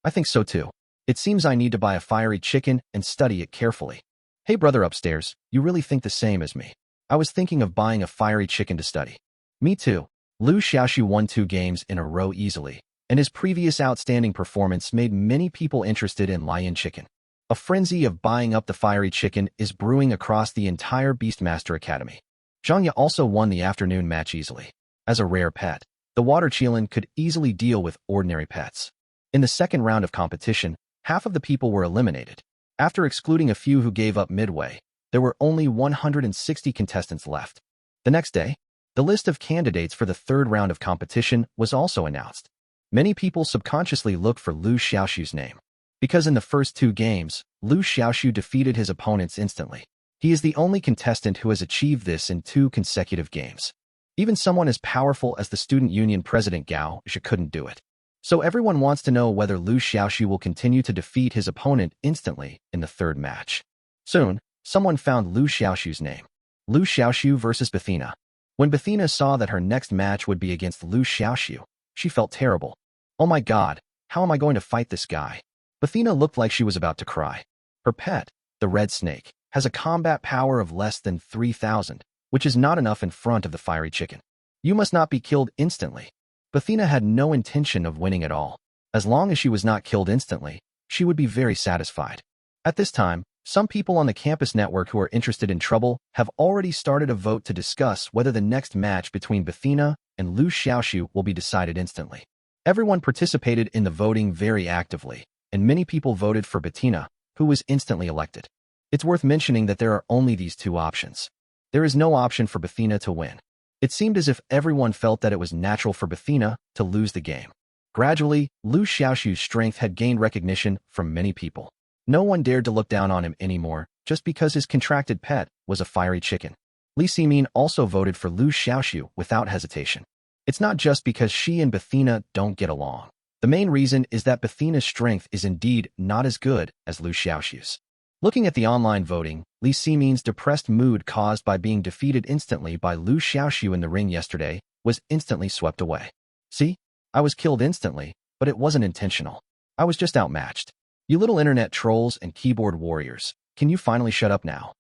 I think so too. It seems I need to buy a fiery chicken and study it carefully. Hey brother upstairs, you really think the same as me? I was thinking of buying a fiery chicken to study. Me too. Liu Xiaoxu won 2 games in a row easily, and his previous outstanding performance made many people interested in Lion Chicken. A frenzy of buying up the fiery chicken is brewing across the entire Beastmaster Academy. Zhang Ye also won the afternoon match easily. As a rare pet, the water Qilin could easily deal with ordinary pets. In the second round of competition, half of the people were eliminated. After excluding a few who gave up midway, there were only 160 contestants left. The next day, the list of candidates for the 3rd round of competition was also announced. Many people subconsciously looked for Liu Xiaoxu's name. Because in the first 2 games, Liu Xiaoxu defeated his opponents instantly. He is the only contestant who has achieved this in 2 consecutive games. Even someone as powerful as the Student Union President Gao Zhe couldn't do it. So everyone wants to know whether Liu Xiaoxu will continue to defeat his opponent instantly in the 3rd match. Soon, someone found Liu Xiaoxu's name. Liu Xiaoxu versus Bettina. When Bettina saw that her next match would be against Liu Xiaoxu, she felt terrible. Oh my god, how am I going to fight this guy? Bettina looked like she was about to cry. Her pet, the red snake, has a combat power of less than 3,000, which is not enough in front of the fiery chicken. You must not be killed instantly. Bettina had no intention of winning at all. As long as she was not killed instantly, she would be very satisfied. At this time, some people on the campus network who are interested in trouble have already started a vote to discuss whether the next match between Bettina and Liu Xiaoxu will be decided instantly. Everyone participated in the voting very actively, and many people voted for Bettina, who was instantly elected. It's worth mentioning that there are only these 2 options. There is no option for Bettina to win. It seemed as if everyone felt that it was natural for Bettina to lose the game. Gradually, Liu Xiaoxu's strength had gained recognition from many people. No one dared to look down on him anymore just because his contracted pet was a fiery chicken. Li Ximin also voted for Liu Xiaoxu without hesitation. It's not just because she and Bethina don't get along. The main reason is that Bethina's strength is indeed not as good as Liu Xiaoxu's. Looking at the online voting, Li Ximin's depressed mood caused by being defeated instantly by Liu Xiaoxu in the ring yesterday was instantly swept away. See? I was killed instantly, but it wasn't intentional. I was just outmatched. You little internet trolls and keyboard warriors, can you finally shut up now?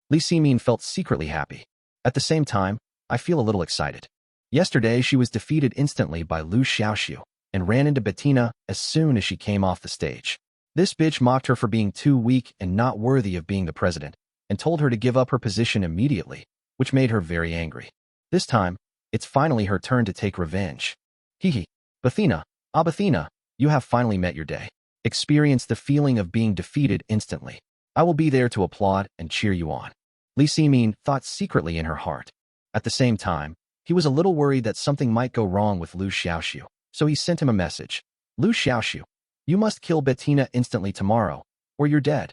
Li Ximin felt secretly happy. At the same time, I feel a little excited. Yesterday she was defeated instantly by Liu Xiaoxu and ran into Bettina as soon as she came off the stage. This bitch mocked her for being too weak and not worthy of being the president, and told her to give up her position immediately, which made her very angry. This time, it's finally her turn to take revenge. Hee. Bethina, Bethina, you have finally met your day. Experience the feeling of being defeated instantly. I will be there to applaud and cheer you on. Li Ximin thought secretly in her heart. At the same time, he was a little worried that something might go wrong with Liu Xiaoxu, so he sent him a message. Liu Xiaoxu, you must kill Bettina instantly tomorrow, or you're dead.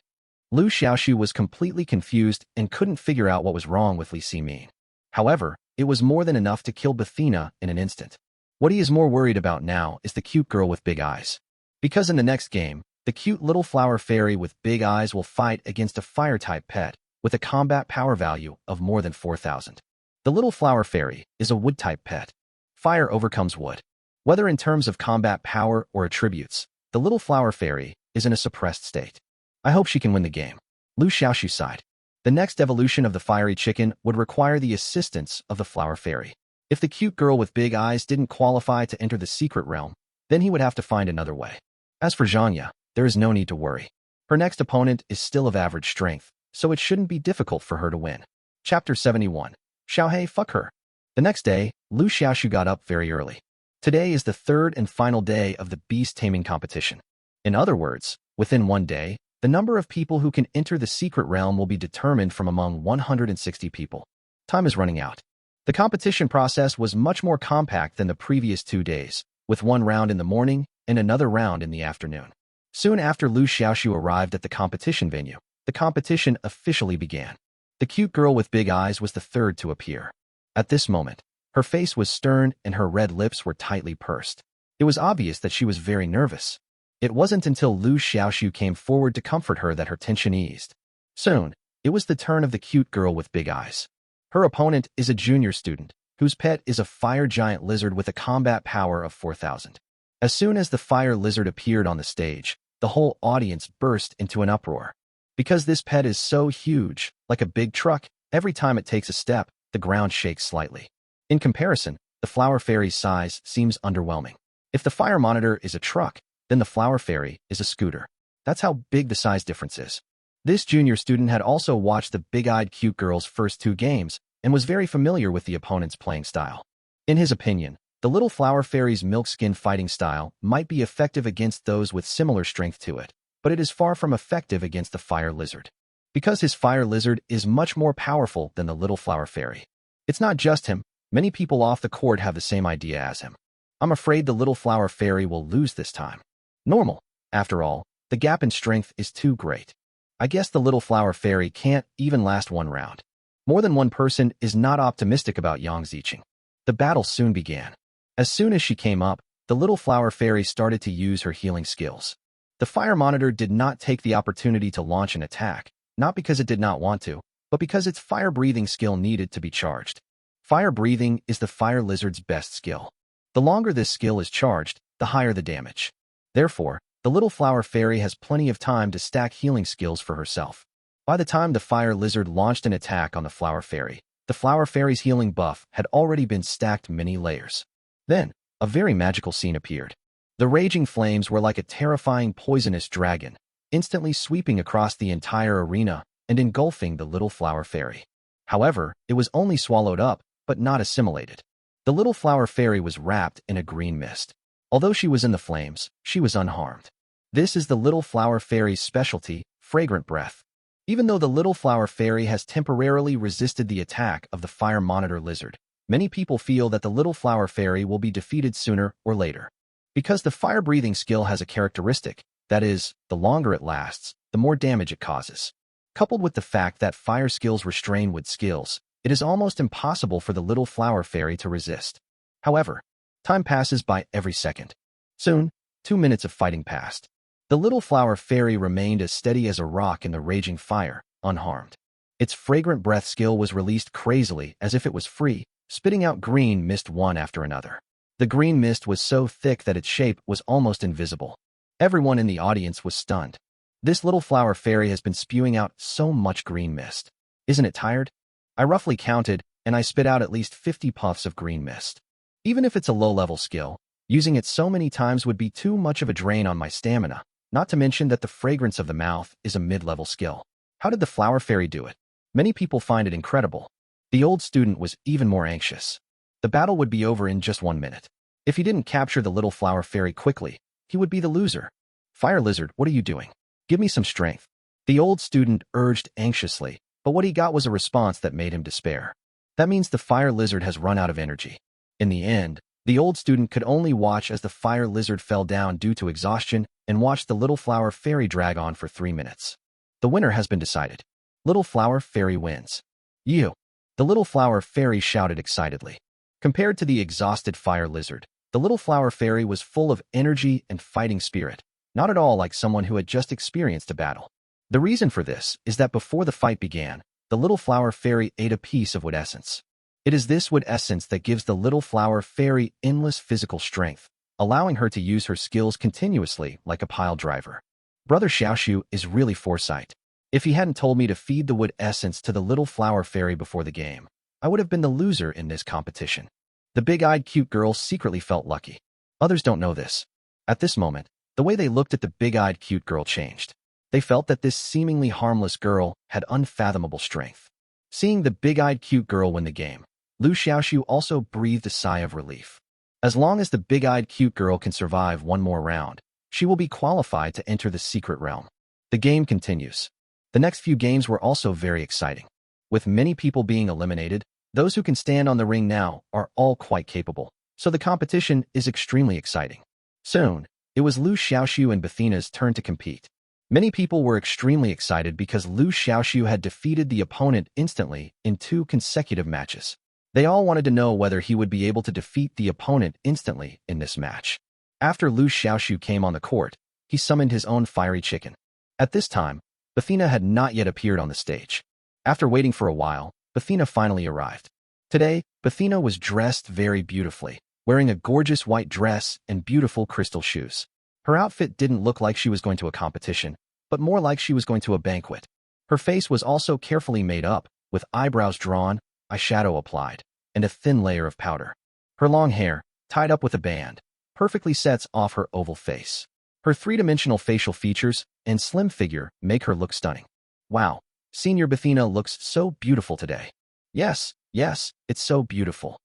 Liu Xiaoxu was completely confused and couldn't figure out what was wrong with Li Ximin. However, it was more than enough to kill Bettina in an instant. What he is more worried about now is the cute girl with big eyes. Because in the next game, the cute little flower fairy with big eyes will fight against a fire-type pet with a combat power value of more than 4,000. The little flower fairy is a wood-type pet. Fire overcomes wood. Whether in terms of combat power or attributes, the little flower fairy is in a suppressed state. I hope she can win the game. Liu Xiaoxu sighed. The next evolution of the fiery chicken would require the assistance of the flower fairy. If the cute girl with big eyes didn't qualify to enter the secret realm, then he would have to find another way. As for Zhanya, there is no need to worry. Her next opponent is still of average strength, so it shouldn't be difficult for her to win. Chapter 71. Xiaohei, fuck her. The next day, Liu Xiaoxu got up very early. Today is the third and final day of the beast taming competition. In other words, within one day, the number of people who can enter the secret realm will be determined from among 160 people. Time is running out. The competition process was much more compact than the previous 2 days, with one round in the morning and another round in the afternoon. Soon after Liu Xiaoxu arrived at the competition venue, the competition officially began. The cute girl with big eyes was the third to appear. At this moment, her face was stern and her red lips were tightly pursed. It was obvious that she was very nervous. It wasn't until Liu Xiaoxu came forward to comfort her that her tension eased. Soon, it was the turn of the cute girl with big eyes. Her opponent is a junior student, whose pet is a fire giant lizard with a combat power of 4,000. As soon as the fire lizard appeared on the stage, the whole audience burst into an uproar. Because this pet is so huge, like a big truck, every time it takes a step, the ground shakes slightly. In comparison, the flower fairy's size seems underwhelming. If the fire monitor is a truck, then the flower fairy is a scooter. That's how big the size difference is. This junior student had also watched the big-eyed cute girl's first 2 games and was very familiar with the opponent's playing style. In his opinion, the little flower fairy's milk-skin fighting style might be effective against those with similar strength to it, but it is far from effective against the fire lizard. Because his fire lizard is much more powerful than the little flower fairy. It's not just him, many people off the court have the same idea as him. I'm afraid the little flower fairy will lose this time. Normal. After all, the gap in strength is too great. I guess the little flower fairy can't even last one round. More than one person is not optimistic about Yang Ziqing. The battle soon began. As soon as she came up, the little flower fairy started to use her healing skills. The fire monitor did not take the opportunity to launch an attack, not because it did not want to, but because its fire-breathing skill needed to be charged. Fire-breathing is the fire lizard's best skill. The longer this skill is charged, the higher the damage. Therefore, the little flower fairy has plenty of time to stack healing skills for herself. By the time the fire lizard launched an attack on the flower fairy's healing buff had already been stacked many layers. Then, a very magical scene appeared. The raging flames were like a terrifying poisonous dragon, instantly sweeping across the entire arena and engulfing the little flower fairy. However, it was only swallowed up, but not assimilated. The little flower fairy was wrapped in a green mist. Although she was in the flames, she was unharmed. This is the little flower fairy's specialty, fragrant breath. Even though the little flower fairy has temporarily resisted the attack of the fire monitor lizard, many people feel that the little flower fairy will be defeated sooner or later. Because the fire-breathing skill has a characteristic, that is, the longer it lasts, the more damage it causes. Coupled with the fact that fire skills restrain wood skills, it is almost impossible for the little flower fairy to resist. However, time passes by every second. Soon, 2 minutes of fighting passed. The little flower fairy remained as steady as a rock in the raging fire, unharmed. Its fragrant breath skill was released crazily as if it was free, spitting out green mist one after another. The green mist was so thick that its shape was almost invisible. Everyone in the audience was stunned. This little flower fairy has been spewing out so much green mist. Isn't it tired? I roughly counted, and I spit out at least 50 puffs of green mist. Even if it's a low-level skill, using it so many times would be too much of a drain on my stamina, not to mention that the fragrance of the mouth is a mid-level skill. How did the flower fairy do it? Many people find it incredible. The old student was even more anxious. The battle would be over in just 1 minute. If he didn't capture the little flower fairy quickly, he would be the loser. Fire lizard, what are you doing? Give me some strength. The old student urged anxiously, but what he got was a response that made him despair. That means the fire lizard has run out of energy. In the end, the old student could only watch as the fire lizard fell down due to exhaustion and watch the little flower fairy drag on for 3 minutes. The winner has been decided. Little flower fairy wins. You! The little flower fairy shouted excitedly. Compared to the exhausted fire lizard, the little flower fairy was full of energy and fighting spirit, not at all like someone who had just experienced a battle. The reason for this is that before the fight began, the little flower fairy ate a piece of wood essence. It is this wood essence that gives the little flower fairy endless physical strength, allowing her to use her skills continuously like a pile driver. Brother Xiaoxu is really foresight. If he hadn't told me to feed the wood essence to the little flower fairy before the game, I would have been the loser in this competition. The big-eyed cute girl secretly felt lucky. Others don't know this. At this moment, the way they looked at the big-eyed cute girl changed. They felt that this seemingly harmless girl had unfathomable strength. Seeing the big-eyed cute girl win the game, Liu Xiaoxu also breathed a sigh of relief. As long as the big-eyed cute girl can survive one more round, she will be qualified to enter the secret realm. The game continues. The next few games were also very exciting. With many people being eliminated, those who can stand on the ring now are all quite capable, so the competition is extremely exciting. Soon, it was Liu Xiaoxu and Bethina's turn to compete. Many people were extremely excited because Liu Xiaoxu had defeated the opponent instantly in 2 consecutive matches. They all wanted to know whether he would be able to defeat the opponent instantly in this match. After Liu Xiaoxu came on the court, he summoned his own fiery chicken. At this time, Bethina had not yet appeared on the stage. After waiting for a while, Bethina finally arrived. Today, Bethina was dressed very beautifully, wearing a gorgeous white dress and beautiful crystal shoes. Her outfit didn't look like she was going to a competition, but more like she was going to a banquet. Her face was also carefully made up, with eyebrows drawn, eyeshadow applied, and a thin layer of powder. Her long hair, tied up with a band, perfectly sets off her oval face. Her three-dimensional facial features and slim figure make her look stunning. Wow, Senior Bethina looks so beautiful today. Yes, it's so beautiful.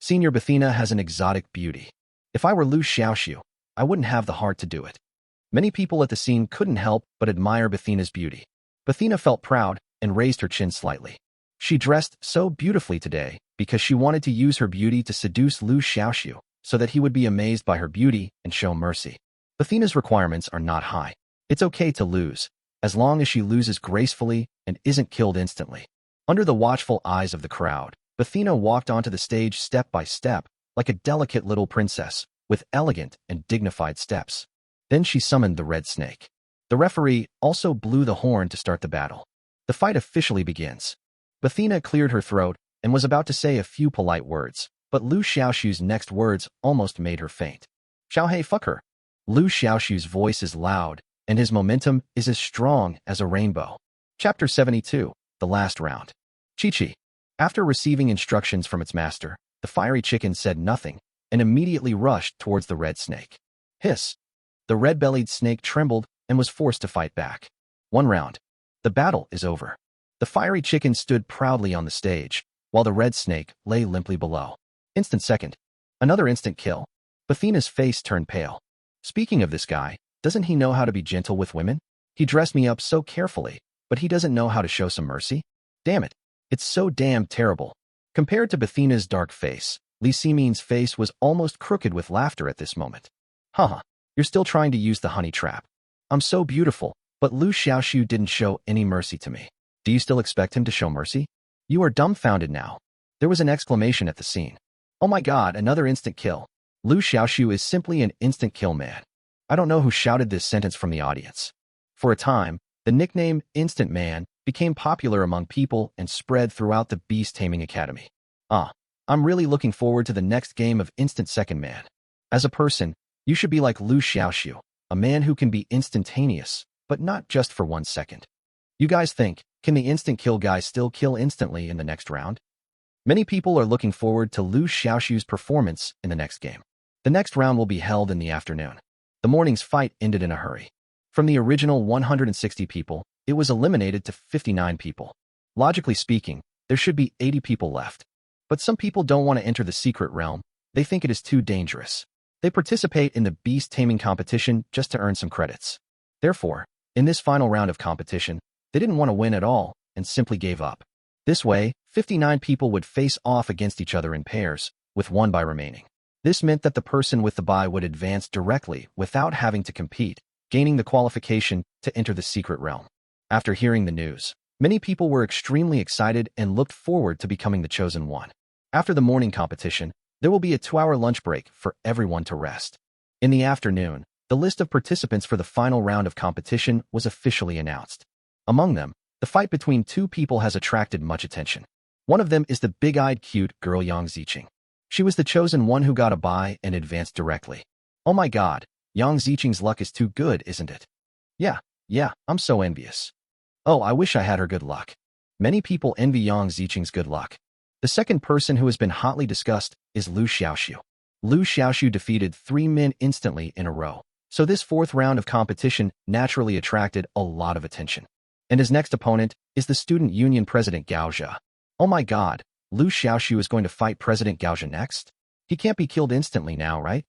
Senior Bethina has an exotic beauty. If I were Liu Xiaoxu, I wouldn't have the heart to do it. Many people at the scene couldn't help but admire Bethina's beauty. Bethina felt proud and raised her chin slightly. She dressed so beautifully today because she wanted to use her beauty to seduce Liu Xiaoxu so that he would be amazed by her beauty and show mercy. Bethina's requirements are not high. It's okay to lose, as long as she loses gracefully and isn't killed instantly. Under the watchful eyes of the crowd, Bethina walked onto the stage step by step, like a delicate little princess, with elegant and dignified steps. Then she summoned the red snake. The referee also blew the horn to start the battle. The fight officially begins. Bethina cleared her throat and was about to say a few polite words, but Liu Xiaoxu's next words almost made her faint. "Xiaohei, fuck her." Liu Xiaoxu's voice is loud, and his momentum is as strong as a rainbow. Chapter 72, The Last Round. Chi-Chi. After receiving instructions from its master, the fiery chicken said nothing and immediately rushed towards the red snake. Hiss! The red-bellied snake trembled and was forced to fight back. 1 round. The battle is over. The fiery chicken stood proudly on the stage, while the red snake lay limply below. Instant second. Another instant kill. Bethina's face turned pale. Speaking of this guy, doesn't he know how to be gentle with women? He dressed me up so carefully, but he doesn't know how to show some mercy? Damn it. It's so damn terrible. Compared to Bethina's dark face, Li Ximin's face was almost crooked with laughter at this moment. Haha, you're still trying to use the honey trap. I'm so beautiful, but Liu Xiaoxu didn't show any mercy to me. Do you still expect him to show mercy? You are dumbfounded now. There was an exclamation at the scene. Oh my god, another instant kill. Liu Xiaoxu is simply an instant kill man. I don't know who shouted this sentence from the audience. For a time, the nickname Instant Man became popular among people and spread throughout the Beast Taming Academy. I'm really looking forward to the next game of Instant Second Man. As a person, you should be like Liu Xiaoxu, a man who can be instantaneous, but not just for 1 second. You guys think, can the instant kill guy still kill instantly in the next round? Many people are looking forward to Liu Xiaoxu's performance in the next game. The next round will be held in the afternoon. The morning's fight ended in a hurry. From the original 160 people, it was eliminated to 59 people. Logically speaking, there should be 80 people left. But some people don't want to enter the secret realm. They think it is too dangerous. They participate in the beast taming competition just to earn some credits. Therefore, in this final round of competition, they didn't want to win at all and simply gave up. This way, 59 people would face off against each other in pairs, with 1 bye remaining. This meant that the person with the bye would advance directly without having to compete, gaining the qualification to enter the secret realm. After hearing the news, many people were extremely excited and looked forward to becoming the chosen one. After the morning competition, there will be a 2-hour lunch break for everyone to rest. In the afternoon, the list of participants for the final round of competition was officially announced. Among them, the fight between 2 people has attracted much attention. One of them is the big-eyed cute girl Yang Ziqing. She was the chosen one who got a bye and advanced directly. Oh my god, Yang Ziqing's luck is too good, isn't it? Yeah, I'm so envious. Oh, I wish I had her good luck. Many people envy Yang Ziqing's good luck. The second person who has been hotly discussed is Liu Xiaoxu. Liu Xiaoxu defeated 3 men instantly in a row, so this 4th round of competition naturally attracted a lot of attention. And his next opponent is the Student Union President Gao Zhe. Oh my god, Liu Xiaoxu is going to fight President Gao Zhe next? He can't be killed instantly now, right?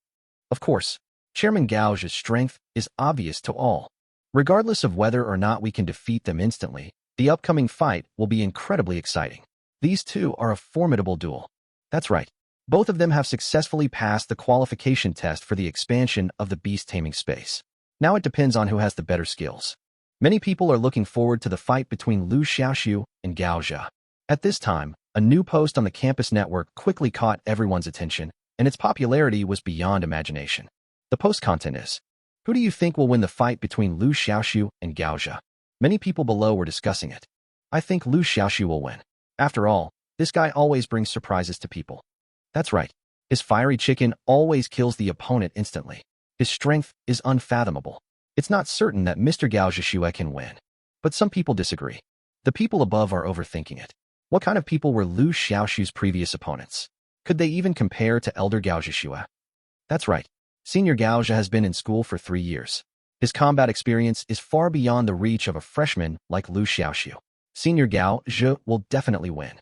Of course, Chairman Gao Zhe's strength is obvious to all. Regardless of whether or not we can defeat them instantly, the upcoming fight will be incredibly exciting. These two are a formidable duel. That's right. Both of them have successfully passed the qualification test for the expansion of the beast taming space. Now it depends on who has the better skills. Many people are looking forward to the fight between Liu Xiaoxu and Gao Zhe. At this time, a new post on the campus network quickly caught everyone's attention, and its popularity was beyond imagination. The post content is, who do you think will win the fight between Liu Xiaoxu and Gao Zhe? Many people below were discussing it. I think Liu Xiaoxu will win. After all, this guy always brings surprises to people. That's right. His fiery chicken always kills the opponent instantly. His strength is unfathomable. It's not certain that Mr. Gao Zhe can win. But some people disagree. The people above are overthinking it. What kind of people were Liu Xiaoxu's previous opponents? Could they even compare to Elder Gao Zhe? That's right. Senior Gao Zhe has been in school for 3 years. His combat experience is far beyond the reach of a freshman like Liu Xiaoxu. Senior Gao Zhe will definitely win.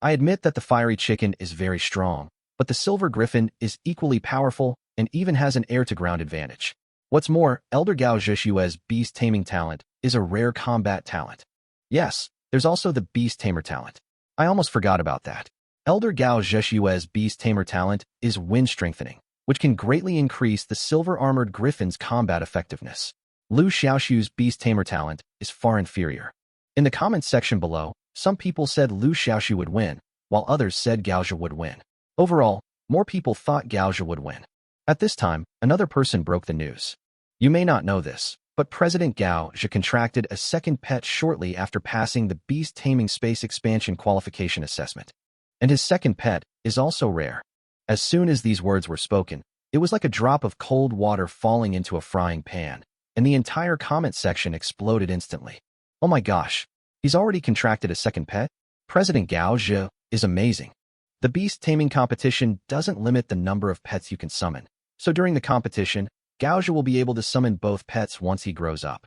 I admit that the fiery chicken is very strong, but the silver griffin is equally powerful and even has an air-to-ground advantage. What's more, Elder Gao Zhe's beast taming talent is a rare combat talent. Yes, there's also the beast tamer talent. I almost forgot about that. Elder Gao Zhe's beast tamer talent is wind strengthening, which can greatly increase the silver-armored griffin's combat effectiveness. Liu Xiaoxu's beast tamer talent is far inferior. In the comments section below, some people said Liu Xiaoxu would win, while others said Gao Zhe would win. Overall, more people thought Gao Zhe would win. At this time, another person broke the news. You may not know this, but President Gao Zhe contracted a second pet shortly after passing the Beast Taming Space Expansion Qualification Assessment. And his second pet is also rare. As soon as these words were spoken, it was like a drop of cold water falling into a frying pan, and the entire comment section exploded instantly. Oh my gosh, he's already contracted a second pet? President Gao Zhe is amazing. The beast taming competition doesn't limit the number of pets you can summon, so during the competition, Gao Zhe will be able to summon both pets once he grows up.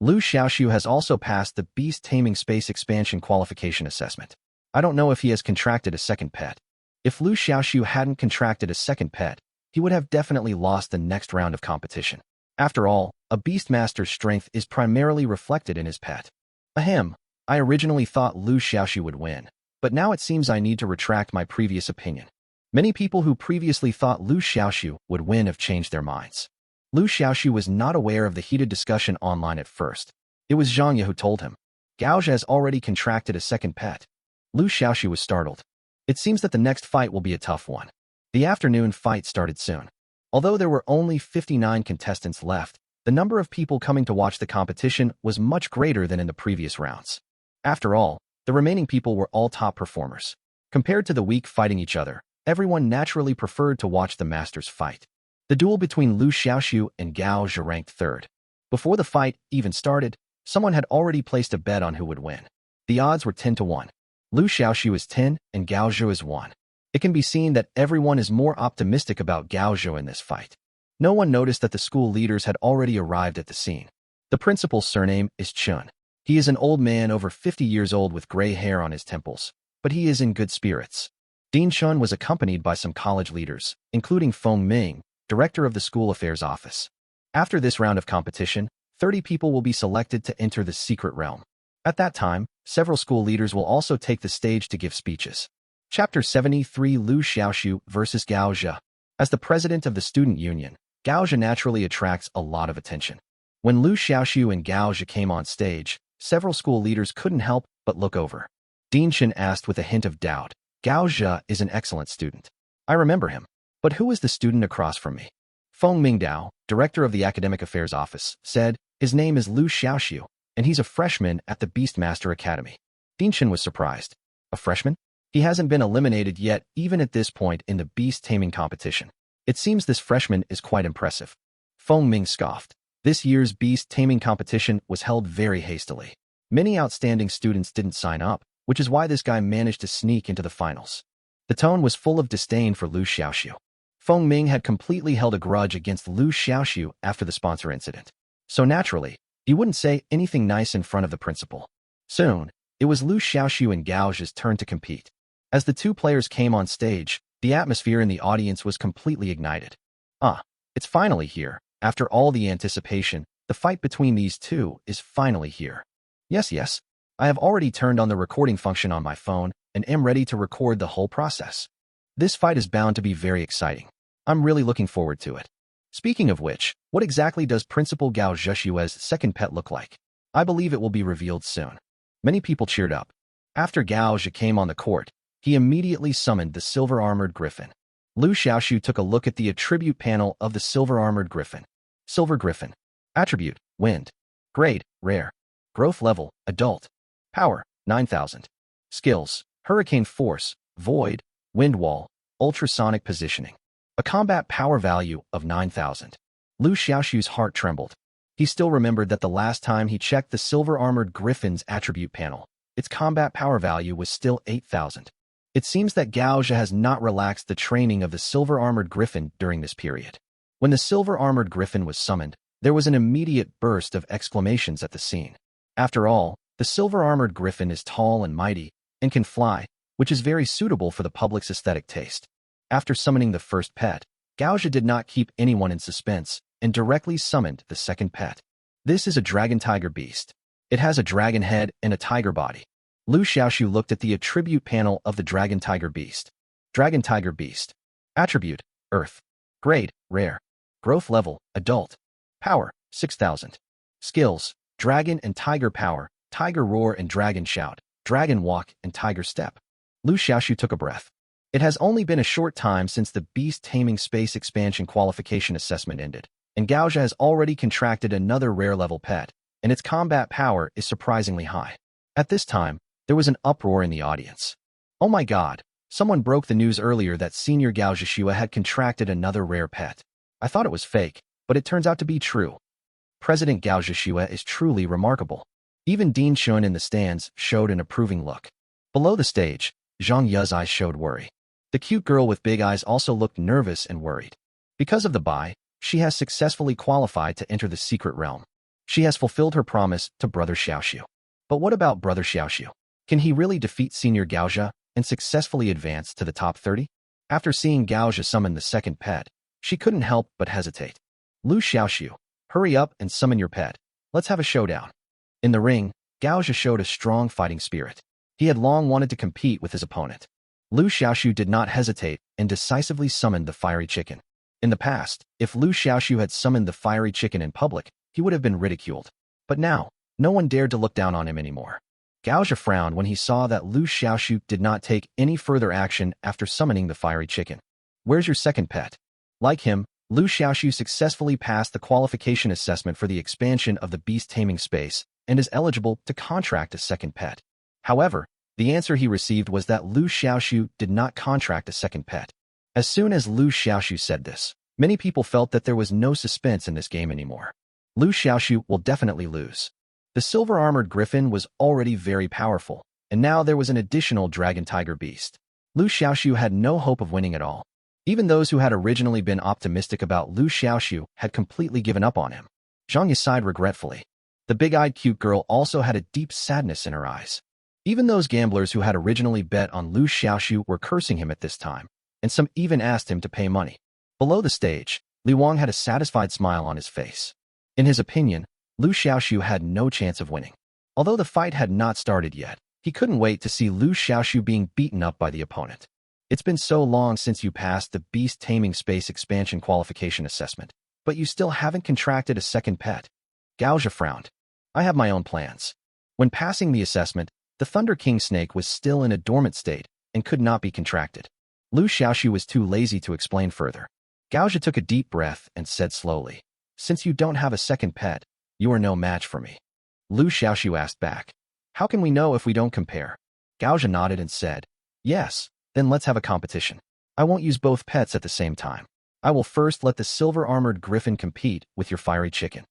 Liu Xiaoxu has also passed the Beast Taming Space Expansion Qualification Assessment. I don't know if he has contracted a second pet. If Liu Xiaoxu hadn't contracted a second pet, he would have definitely lost the next round of competition. After all, a Beastmaster's strength is primarily reflected in his pet. Ahem, I originally thought Liu Xiaoxu would win, but now it seems I need to retract my previous opinion. Many people who previously thought Liu Xiaoxu would win have changed their minds. Liu Xiaoxu was not aware of the heated discussion online at first. It was Zhang Ye who told him. Gaozha has already contracted a second pet. Liu Xiaoxu was startled. It seems that the next fight will be a tough one. The afternoon fight started soon. Although there were only 59 contestants left, the number of people coming to watch the competition was much greater than in the previous rounds. After all, the remaining people were all top performers. Compared to the weak fighting each other, everyone naturally preferred to watch the masters fight. The duel between Liu Xiaoxu and Gao Zhe ranked third. Before the fight even started, someone had already placed a bet on who would win. The odds were 10-1. Liu Xiaoxu is 10 and Gao Zhe is 1. It can be seen that everyone is more optimistic about Gao Zhe in this fight. No one noticed that the school leaders had already arrived at the scene. The principal's surname is Chun. He is an old man over 50 years old with gray hair on his temples, but he is in good spirits. Dean Chun was accompanied by some college leaders, including Feng Ming, director of the school affairs office. After this round of competition, 30 people will be selected to enter the secret realm. At that time, several school leaders will also take the stage to give speeches. Chapter 73 Liu Xiaoxu versus Gao Zhe. As the president of the student union, Gao Zhe naturally attracts a lot of attention. When Liu Xiaoxu and Gao Zhe came on stage, several school leaders couldn't help but look over. Dean Chen asked with a hint of doubt, Gao Zhe is an excellent student. I remember him. But who is the student across from me? Feng Mingdao, director of the academic affairs office, said, his name is Liu Xiaoxu, and he's a freshman at the Beastmaster Academy. Dean Chen was surprised. A freshman? He hasn't been eliminated yet even at this point in the beast taming competition. It seems this freshman is quite impressive. Feng Ming scoffed. This year's beast taming competition was held very hastily. Many outstanding students didn't sign up, which is why this guy managed to sneak into the finals. The tone was full of disdain for Liu Xiaoxu. Feng Ming had completely held a grudge against Liu Xiaoxu after the sponsor incident. So naturally, he wouldn't say anything nice in front of the principal. Soon, it was Liu Xiaoxu and Gao Zhe's turn to compete. As the two players came on stage, the atmosphere in the audience was completely ignited. It's finally here. After all the anticipation, the fight between these two is finally here. Yes, I have already turned on the recording function on my phone and am ready to record the whole process. This fight is bound to be very exciting. I'm really looking forward to it. Speaking of which, what exactly does Principal Gao Zhexue's second pet look like? I believe it will be revealed soon. Many people cheered up. After Gao Zhe came on the court, he immediately summoned the silver-armored griffin. Liu Xiaoxu took a look at the attribute panel of the silver-armored griffin. Silver Griffin. Attribute, Wind. Grade, Rare. Growth level, Adult. Power, 9,000. Skills, Hurricane Force, Void, Wind Wall, Ultrasonic Positioning. A combat power value of 9,000. Liu Xiaoxu's heart trembled. He still remembered that the last time he checked the silver-armored griffin's attribute panel, its combat power value was still 8,000. It seems that Gao Zhe has not relaxed the training of the silver-armored griffin during this period. When the silver-armored griffin was summoned, there was an immediate burst of exclamations at the scene. After all, the silver-armored griffin is tall and mighty, and can fly, which is very suitable for the public's aesthetic taste. After summoning the first pet, Gao Zhe did not keep anyone in suspense and directly summoned the second pet. This is a dragon tiger beast. It has a dragon head and a tiger body. Liu Xiaoxu looked at the attribute panel of the dragon tiger beast. Dragon tiger beast. Attribute, Earth. Grade, Rare. Growth level, Adult. Power, 6,000. Skills, Dragon and Tiger Power, Tiger Roar and Dragon Shout, Dragon Walk and Tiger Step. Liu Xiaoxu took a breath. It has only been a short time since the Beast Taming Space Expansion Qualification Assessment ended, and Gao Zhe has already contracted another rare-level pet, and its combat power is surprisingly high. At this time, there was an uproar in the audience. Oh my god, someone broke the news earlier that Senior Gao Zhexue had contracted another rare pet. I thought it was fake, but it turns out to be true. President Gao Zhexue is truly remarkable. Even Dean Chun in the stands showed an approving look. Below the stage, Zhang Ye's eyes showed worry. The cute girl with big eyes also looked nervous and worried. Because of the bye, she has successfully qualified to enter the secret realm. She has fulfilled her promise to Brother Xiaoxu. But what about Brother Xiaoxu? Can he really defeat Senior Gao Zhe and successfully advance to the top 30? After seeing Gao Zhe summon the second pet, she couldn't help but hesitate. Liu Xiaoxu, hurry up and summon your pet. Let's have a showdown. In the ring, Gao Zhe showed a strong fighting spirit. He had long wanted to compete with his opponent. Liu Xiaoxu did not hesitate and decisively summoned the fiery chicken. In the past, if Liu Xiaoxu had summoned the fiery chicken in public, he would have been ridiculed. But now, no one dared to look down on him anymore. Gaozha frowned when he saw that Liu Xiaoxu did not take any further action after summoning the fiery chicken. Where's your second pet? Like him, Liu Xiaoxu successfully passed the qualification assessment for the expansion of the beast taming space and is eligible to contract a second pet. However, the answer he received was that Liu Xiaoxu did not contract a second pet. As soon as Liu Xiaoxu said this, many people felt that there was no suspense in this game anymore. Liu Xiaoxu will definitely lose. The silver-armored griffin was already very powerful, and now there was an additional dragon tiger beast. Liu Xiaoxu had no hope of winning at all. Even those who had originally been optimistic about Liu Xiaoxu had completely given up on him. Zhang Yi sighed regretfully. The big-eyed cute girl also had a deep sadness in her eyes. Even those gamblers who had originally bet on Liu Xiaoxu were cursing him at this time, and some even asked him to pay money. Below the stage, Li Wang had a satisfied smile on his face. In his opinion, Liu Xiaoxu had no chance of winning. Although the fight had not started yet, he couldn't wait to see Liu Xiaoxu being beaten up by the opponent. It's been so long since you passed the beast taming space expansion qualification assessment, but you still haven't contracted a second pet. Gaozha frowned. I have my own plans. When passing the assessment, the Thunder King snake was still in a dormant state and could not be contracted. Liu Xiaoxu was too lazy to explain further. Gaozha took a deep breath and said slowly, "Since you don't have a second pet, you are no match for me." Liu Xiaoxu asked back, "How can we know if we don't compare?" Gaozha nodded and said, "Yes, then let's have a competition. I won't use both pets at the same time. I will first let the silver-armored griffin compete with your fiery chicken."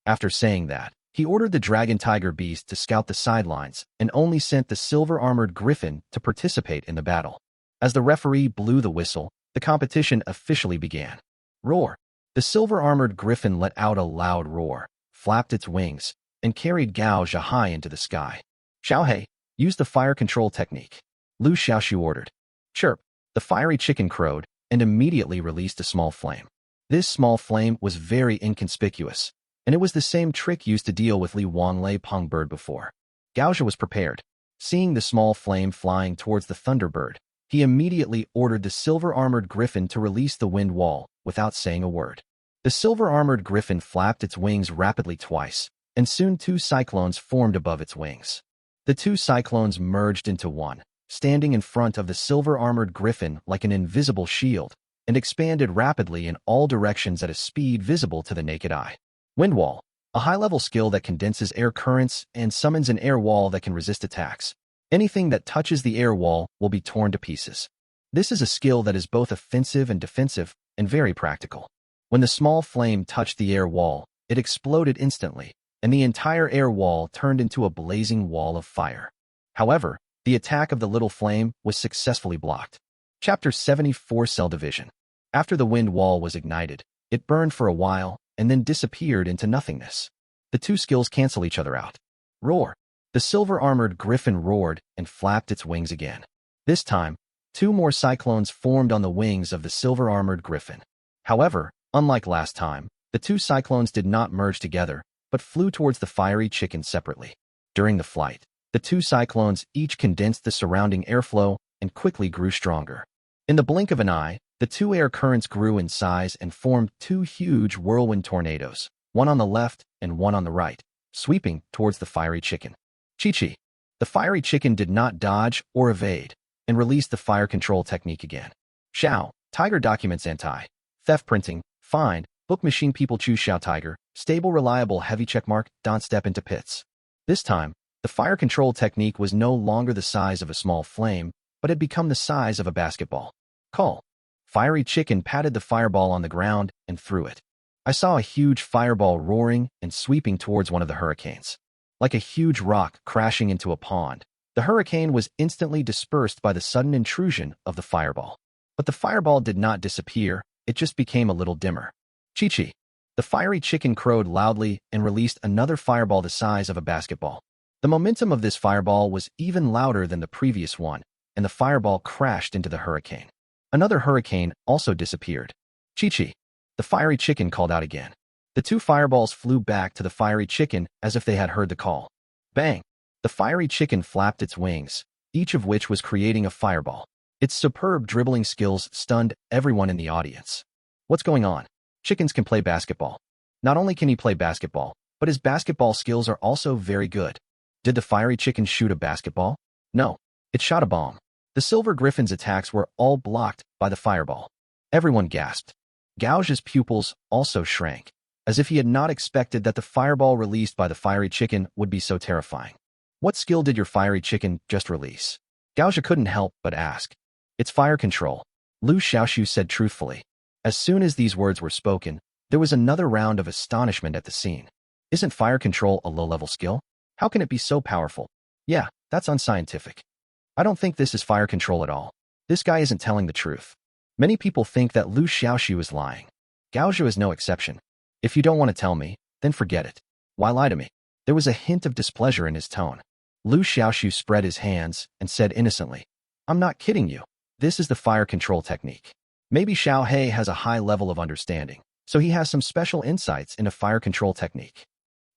After saying that, he ordered the dragon tiger beast to scout the sidelines and only sent the silver-armored griffin to participate in the battle. As the referee blew the whistle, the competition officially began. Roar! The silver-armored griffin let out a loud roar, flapped its wings, and carried Gaozha high into the sky. "Xiaohei, use the fire control technique," Liu Xiaoxu ordered. Chirp! The fiery chicken crowed and immediately released a small flame. This small flame was very inconspicuous, and it was the same trick used to deal with Li Wanglei Peng bird before. Gaozha was prepared. Seeing the small flame flying towards the thunderbird, he immediately ordered the silver-armored griffin to release the wind wall without saying a word. The silver-armored griffin flapped its wings rapidly twice, and soon two cyclones formed above its wings. The two cyclones merged into one, standing in front of the silver-armored griffin like an invisible shield, and expanded rapidly in all directions at a speed visible to the naked eye. Wind wall, a high-level skill that condenses air currents and summons an air wall that can resist attacks. Anything that touches the air wall will be torn to pieces. This is a skill that is both offensive and defensive, and very practical. When the small flame touched the air wall, it exploded instantly, and the entire air wall turned into a blazing wall of fire. However, the attack of the little flame was successfully blocked. Chapter 74 Cell Division. After the wind wall was ignited, it burned for a while and then disappeared into nothingness. The two skills cancel each other out. Roar! The silver-armored griffin roared and flapped its wings again. This time, two more cyclones formed on the wings of the silver-armored griffin. However, unlike last time, the two cyclones did not merge together, but flew towards the fiery chicken separately. During the flight, the two cyclones each condensed the surrounding airflow and quickly grew stronger. In the blink of an eye, the two air currents grew in size and formed two huge whirlwind tornadoes, one on the left and one on the right, sweeping towards the fiery chicken. Chi-Chi. The fiery chicken did not dodge or evade, and released the fire control technique again. Xiao, Tiger Documents Anti-Theft Printing, Find, Book Machine People Choose Xiao Tiger, Stable Reliable Heavy Checkmark, Don't Step into Pits. This time, the fire control technique was no longer the size of a small flame, but had become the size of a basketball. Call. Fiery chicken patted the fireball on the ground and threw it. I saw a huge fireball roaring and sweeping towards one of the hurricanes. Like a huge rock crashing into a pond, the hurricane was instantly dispersed by the sudden intrusion of the fireball. But the fireball did not disappear, it just became a little dimmer. Chi-Chi. The fiery chicken crowed loudly and released another fireball the size of a basketball. The momentum of this fireball was even louder than the previous one, and the fireball crashed into the hurricane. Another hurricane also disappeared. Chi-Chi. The fiery chicken called out again. The two fireballs flew back to the fiery chicken as if they had heard the call. Bang! The fiery chicken flapped its wings, each of which was creating a fireball. Its superb dribbling skills stunned everyone in the audience. What's going on? Chickens can play basketball. Not only can he play basketball, but his basketball skills are also very good. Did the fiery chicken shoot a basketball? No, it shot a bomb. The silver griffin's attacks were all blocked by the fireball. Everyone gasped. Gouge's pupils also shrank, as if he had not expected that the fireball released by the fiery chicken would be so terrifying. What skill did your fiery chicken just release? Gouge couldn't help but ask. It's fire control, Liu Xiaoxu said truthfully. As soon as these words were spoken, there was another round of astonishment at the scene. Isn't fire control a low-level skill? How can it be so powerful? Yeah, that's unscientific. I don't think this is fire control at all. This guy isn't telling the truth. Many people think that Liu Xiaoxu is lying. Gouge is no exception. If you don't want to tell me, then forget it. Why lie to me? There was a hint of displeasure in his tone. Liu Xiaoxu spread his hands and said innocently, I'm not kidding you. This is the fire control technique. Maybe Xiao He has a high level of understanding, so he has some special insights into fire control technique.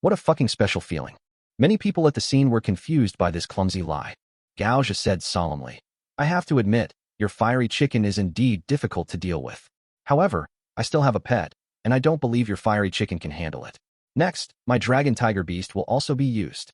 What a fucking special feeling. Many people at the scene were confused by this clumsy lie. Gouge said solemnly, I have to admit, your fiery chicken is indeed difficult to deal with. However, I still have a pet, and I don't believe your fiery chicken can handle it. Next, my dragon tiger beast will also be used.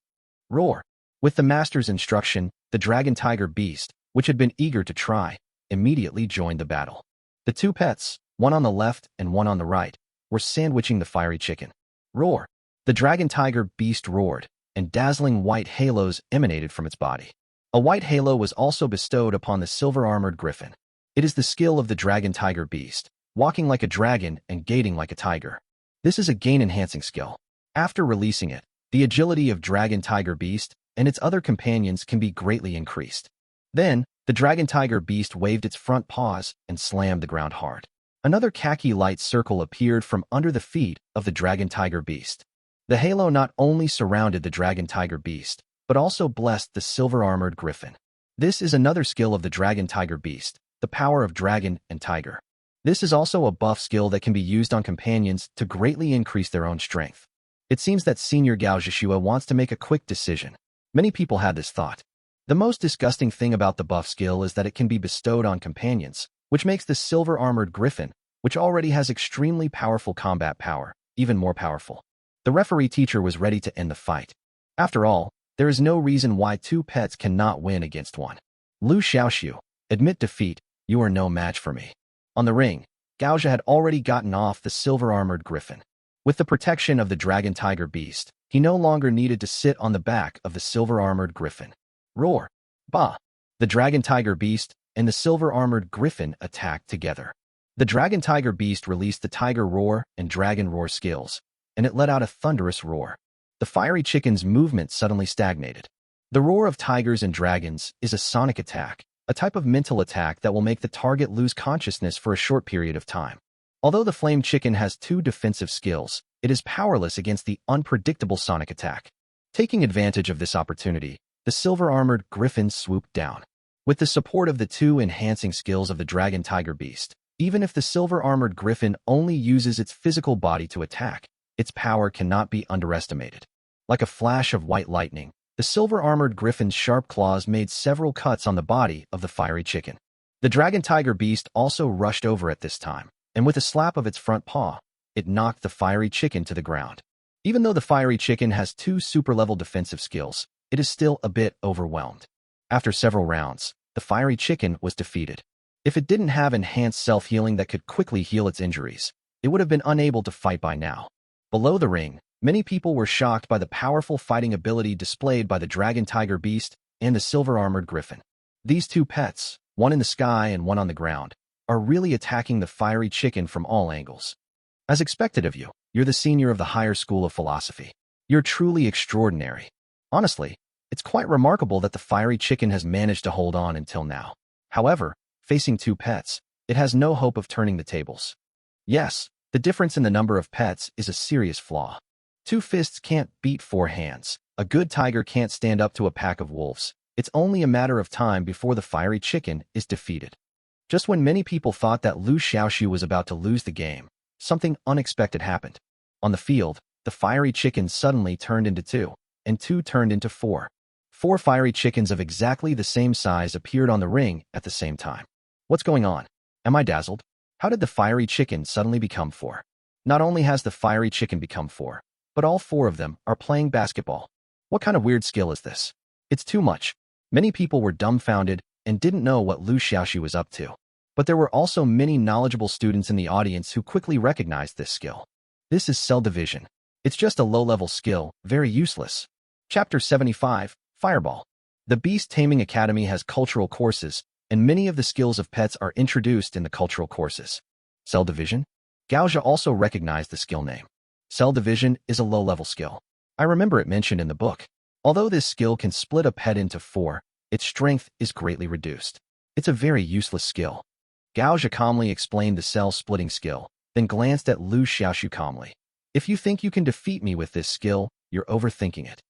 Roar. With the master's instruction, the dragon tiger beast, which had been eager to try, immediately joined the battle. The two pets, one on the left and one on the right, were sandwiching the fiery chicken. Roar. The dragon tiger beast roared, and dazzling white halos emanated from its body. A white halo was also bestowed upon the silver-armored griffin. It is the skill of the dragon tiger beast, walking like a dragon and gaiting like a tiger. This is a gain-enhancing skill. After releasing it, the agility of dragon tiger beast and its other companions can be greatly increased. Then, the dragon tiger beast waved its front paws and slammed the ground hard. Another khaki light circle appeared from under the feet of the dragon tiger beast. The halo not only surrounded the dragon tiger beast, but also blessed the silver-armored griffin. This is another skill of the dragon tiger beast, the power of dragon and tiger. This is also a buff skill that can be used on companions to greatly increase their own strength. It seems that Senior Gao Zhishua wants to make a quick decision. Many people had this thought. The most disgusting thing about the buff skill is that it can be bestowed on companions, which makes the silver-armored griffin, which already has extremely powerful combat power, even more powerful. The referee teacher was ready to end the fight. After all, there is no reason why two pets cannot win against one. Liu Xiaoxu, admit defeat, you are no match for me. On the ring, Gouge had already gotten off the silver-armored griffin. With the protection of the dragon tiger beast, he no longer needed to sit on the back of the silver-armored griffin. Roar. Bah. The dragon tiger beast and the silver-armored griffin attacked together. The dragon tiger beast released the tiger roar and dragon roar skills, and it let out a thunderous roar. The fiery chicken's movement suddenly stagnated. The roar of tigers and dragons is a sonic attack, a type of mental attack that will make the target lose consciousness for a short period of time. Although the flame chicken has two defensive skills, it is powerless against the unpredictable sonic attack. Taking advantage of this opportunity, the silver-armored griffin swooped down. With the support of the two enhancing skills of the dragon tiger beast, even if the silver-armored griffin only uses its physical body to attack, its power cannot be underestimated. Like a flash of white lightning, the silver-armored griffin's sharp claws made several cuts on the body of the fiery chicken. The dragon tiger beast also rushed over at this time, and with a slap of its front paw, it knocked the fiery chicken to the ground. Even though the fiery chicken has two super-level defensive skills, it is still a bit overwhelmed. After several rounds, the fiery chicken was defeated. If it didn't have enhanced self-healing that could quickly heal its injuries, it would have been unable to fight by now. Below the ring, many people were shocked by the powerful fighting ability displayed by the dragon tiger beast and the silver-armored griffin. These two pets, one in the sky and one on the ground, are really attacking the fiery chicken from all angles. As expected of you, you're the senior of the higher school of philosophy. You're truly extraordinary. Honestly, it's quite remarkable that the fiery chicken has managed to hold on until now. However, facing two pets, it has no hope of turning the tables. Yes, the difference in the number of pets is a serious flaw. Two fists can't beat four hands. A good tiger can't stand up to a pack of wolves. It's only a matter of time before the fiery chicken is defeated. Just when many people thought that Liu Xiaoxu was about to lose the game, something unexpected happened. On the field, the fiery chicken suddenly turned into two, and two turned into four. Four fiery chickens of exactly the same size appeared on the ring at the same time. What's going on? Am I dazzled? How did the fiery chicken suddenly become four? Not only has the fiery chicken become four, but all four of them are playing basketball. What kind of weird skill is this? It's too much. Many people were dumbfounded and didn't know what Liu Xiaoxu was up to. But there were also many knowledgeable students in the audience who quickly recognized this skill. This is cell division. It's just a low-level skill, very useless. Chapter 75, Fireball. The Beast Taming Academy has cultural courses, and many of the skills of pets are introduced in the cultural courses. Cell division? Gaozha also recognized the skill name. Cell division is a low-level skill. I remember it mentioned in the book. Although this skill can split a pet into four, its strength is greatly reduced. It's a very useless skill. Gaozha calmly explained the cell-splitting skill, then glanced at Liu Xiaoxu calmly. If you think you can defeat me with this skill, you're overthinking it.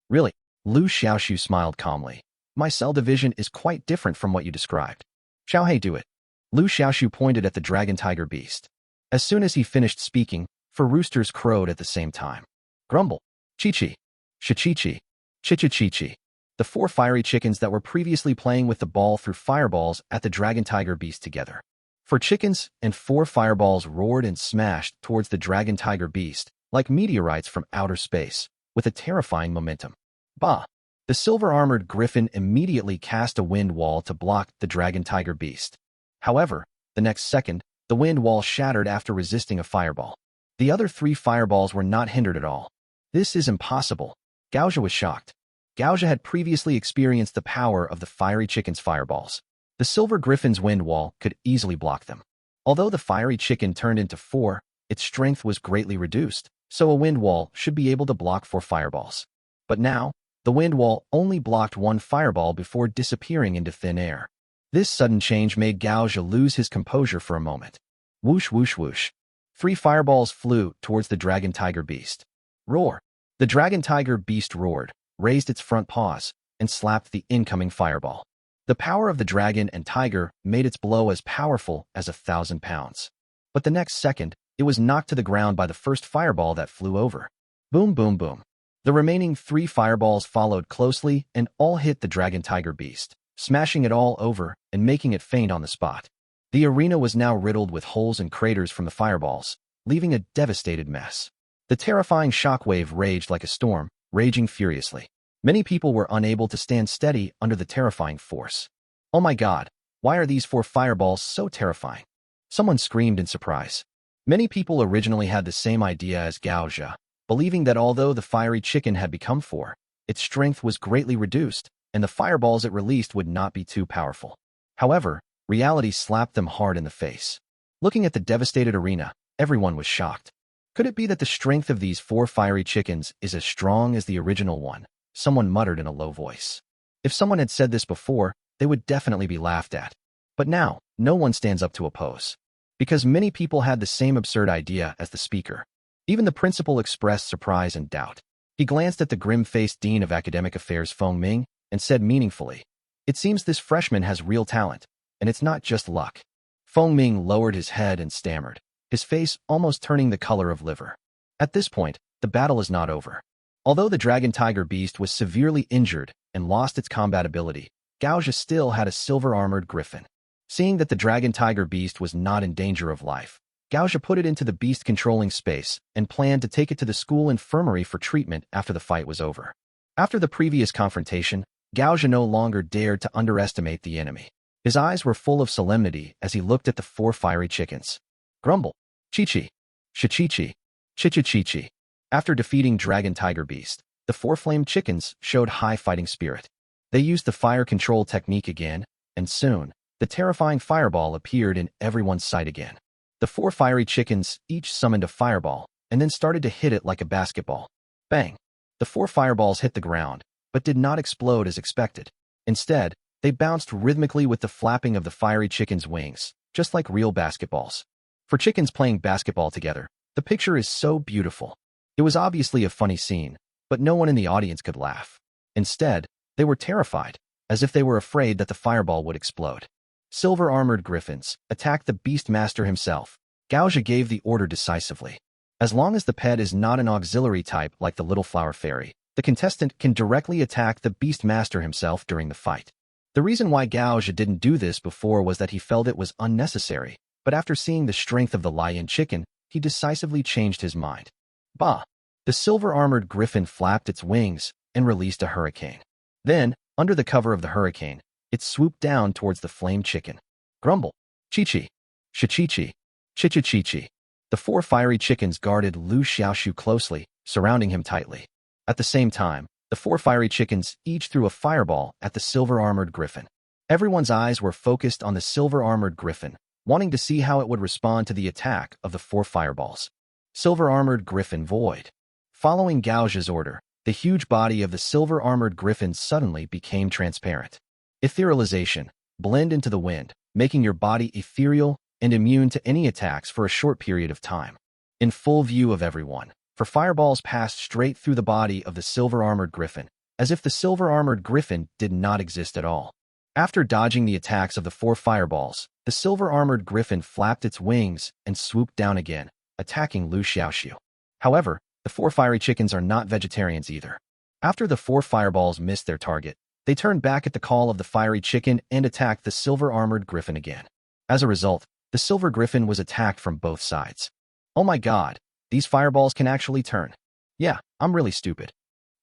Really? Liu Xiaoxu smiled calmly. My cell division is quite different from what you described. Xiaohei, do it. Liu Xiaoxu pointed at the dragon tiger beast. As soon as he finished speaking, 4 roosters crowed at the same time. Grumble. Chi-chi. Shi-chi-chi. Chi-chi-chi-chi. The 4 fiery chickens that were previously playing with the ball threw fireballs at the dragon tiger beast together. 4 chickens and 4 fireballs roared and smashed towards the dragon tiger beast, like meteorites from outer space, with a terrifying momentum. Bah! The silver-armored griffin immediately cast a wind wall to block the dragon tiger beast. However, the next second, the wind wall shattered after resisting a fireball. The other 3 fireballs were not hindered at all. This is impossible. Gaozha was shocked. Gaozha had previously experienced the power of the fiery chicken's fireballs. The silver griffin's wind wall could easily block them. Although the fiery chicken turned into 4, its strength was greatly reduced, so a wind wall should be able to block 4 fireballs. But now, the wind wall only blocked 1 fireball before disappearing into thin air. This sudden change made Gaozha lose his composure for a moment. Whoosh, whoosh, whoosh. 3 fireballs flew towards the dragon tiger beast. Roar! The dragon tiger beast roared, raised its front paws, and slapped the incoming fireball. The power of the dragon and tiger made its blow as powerful as 1,000 pounds. But the next second, it was knocked to the ground by the first fireball that flew over. Boom, boom, boom. The remaining 3 fireballs followed closely and all hit the dragon tiger beast, smashing it all over and making it faint on the spot. The arena was now riddled with holes and craters from the fireballs, leaving a devastated mess. The terrifying shockwave raged like a storm, raging furiously. Many people were unable to stand steady under the terrifying force. Oh my god, why are these 4 fireballs so terrifying? Someone screamed in surprise. Many people originally had the same idea as Gaozha, believing that although the fiery chicken had become 4, its strength was greatly reduced, and the fireballs it released would not be too powerful. However, reality slapped them hard in the face. Looking at the devastated arena, everyone was shocked. Could it be that the strength of these 4 fiery chickens is as strong as the original one? Someone muttered in a low voice. If someone had said this before, they would definitely be laughed at. But now, no one stands up to oppose. Because many people had the same absurd idea as the speaker. Even the principal expressed surprise and doubt. He glanced at the grim-faced Dean of Academic Affairs Feng Ming and said meaningfully, "It seems this freshman has real talent, and it's not just luck." Feng Ming lowered his head and stammered, his face almost turning the color of liver. At this point, the battle is not over. Although the dragon tiger beast was severely injured and lost its combat ability, Gaozha still had a silver-armored griffin. Seeing that the dragon tiger beast was not in danger of life, Gaozha put it into the beast-controlling space and planned to take it to the school infirmary for treatment after the fight was over. After the previous confrontation, Gaozha no longer dared to underestimate the enemy. His eyes were full of solemnity as he looked at the 4 fiery chickens. Grumble. Chi-chi. Shi-chi-chi. Chi-chi-chi-chi. After defeating Dragon Tiger Beast, the 4 flamed chickens showed high fighting spirit. They used the fire control technique again, and soon, the terrifying fireball appeared in everyone's sight again. The 4 fiery chickens each summoned a fireball, and then started to hit it like a basketball. Bang! The 4 fireballs hit the ground, but did not explode as expected. Instead, they bounced rhythmically with the flapping of the fiery chicken's wings, just like real basketballs. For chickens playing basketball together, the picture is so beautiful. It was obviously a funny scene, but no one in the audience could laugh. Instead, they were terrified, as if they were afraid that the fireball would explode. Silver-armored griffins attacked the Beastmaster himself. Gaozha gave the order decisively. As long as the pet is not an auxiliary type like the Little Flower Fairy, the contestant can directly attack the Beastmaster himself during the fight. The reason why Gaozha didn't do this before was that he felt it was unnecessary, But after seeing the strength of the lion chicken, he decisively changed his mind. Bah! The silver-armored griffin flapped its wings and released a hurricane. Then, under the cover of the hurricane, it swooped down towards the flame chicken. Grumble! Chi-chi! Shi-chi-chi! Chi-chi-chi-chi! The 4 fiery chickens guarded Liu Xiaoxu closely, surrounding him tightly. At the same time, the 4 fiery chickens each threw a fireball at the silver-armored griffin. Everyone's eyes were focused on the silver-armored griffin, wanting to see how it would respond to the attack of the 4 fireballs. Silver-armored griffin void. Following Gao's order, the huge body of the silver-armored griffin suddenly became transparent. Etherealization. Blend into the wind, making your body ethereal and immune to any attacks for a short period of time. In full view of everyone, for fireballs passed straight through the body of the silver-armored griffin, as if the silver-armored griffin did not exist at all. After dodging the attacks of the 4 fireballs, the silver-armored griffin flapped its wings and swooped down again, attacking Liu Xiaoxu. However, the 4 fiery chickens are not vegetarians either. After the 4 fireballs missed their target, they turned back at the call of the fiery chicken and attacked the silver-armored griffin again. As a result, the silver griffin was attacked from both sides. Oh my god, these fireballs can actually turn. Yeah, I'm really stupid.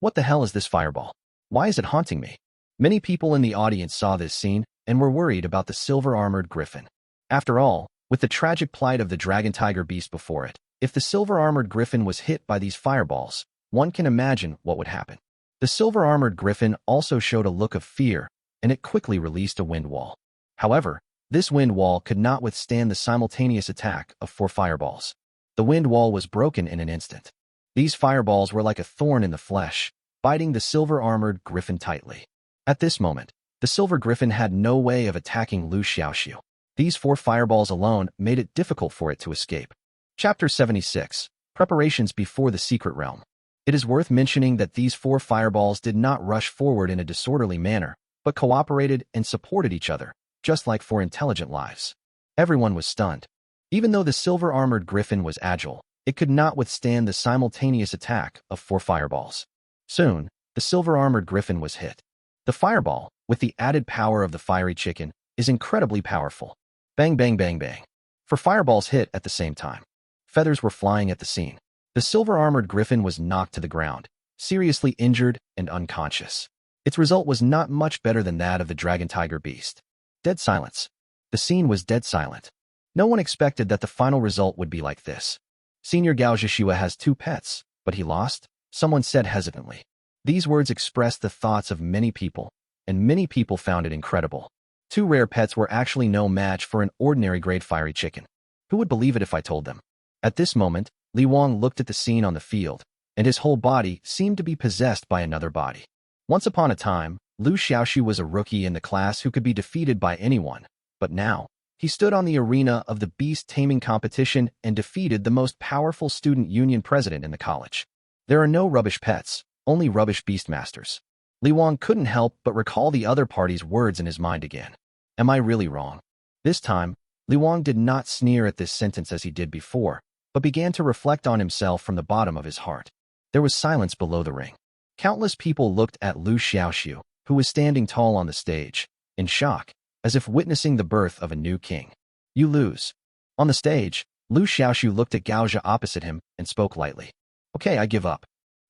What the hell is this fireball? Why is it haunting me? Many people in the audience saw this scene and were worried about the silver-armored griffin. After all, with the tragic plight of the dragon tiger beast before it, if the silver-armored griffin was hit by these fireballs, one can imagine what would happen. The silver-armored griffin also showed a look of fear, and it quickly released a wind wall. However, this wind wall could not withstand the simultaneous attack of 4 fireballs. The wind wall was broken in an instant. These fireballs were like a thorn in the flesh, biting the silver-armored griffin tightly. At this moment, the silver griffin had no way of attacking Liu Xiaoxu. These 4 fireballs alone made it difficult for it to escape. Chapter 76. Preparations before the Secret Realm. It is worth mentioning that these 4 fireballs did not rush forward in a disorderly manner, but cooperated and supported each other, just like 4 intelligent lives. Everyone was stunned. Even though the silver-armored griffin was agile, it could not withstand the simultaneous attack of 4 fireballs. Soon, the silver-armored griffin was hit. The fireball, with the added power of the fiery chicken, is incredibly powerful. Bang bang bang bang. 4 fireballs hit at the same time. Feathers were flying at the scene. The silver-armored griffin was knocked to the ground, seriously injured and unconscious. Its result was not much better than that of the dragon tiger beast. Dead silence. The scene was dead silent. No one expected that the final result would be like this. Senior Gao Zhishua has 2 pets, but he lost, someone said hesitantly. These words expressed the thoughts of many people, and many people found it incredible. 2 rare pets were actually no match for an ordinary grade fiery chicken. Who would believe it if I told them? At this moment, Li Wang looked at the scene on the field, and his whole body seemed to be possessed by another body. Once upon a time, Liu Xiaoxu was a rookie in the class who could be defeated by anyone, but now, he stood on the arena of the beast taming competition and defeated the most powerful student union president in the college. There are no rubbish pets, only rubbish beastmasters. Li Wang couldn't help but recall the other party's words in his mind again. Am I really wrong? This time, Li Wang did not sneer at this sentence as he did before, but began to reflect on himself from the bottom of his heart. There was silence below the ring. Countless people looked at Liu Xiaoxu, who was standing tall on the stage, in shock, as if witnessing the birth of a new king. You lose. On the stage, Liu Xiaoxu looked at Gaozha opposite him and spoke lightly. Okay, I give up.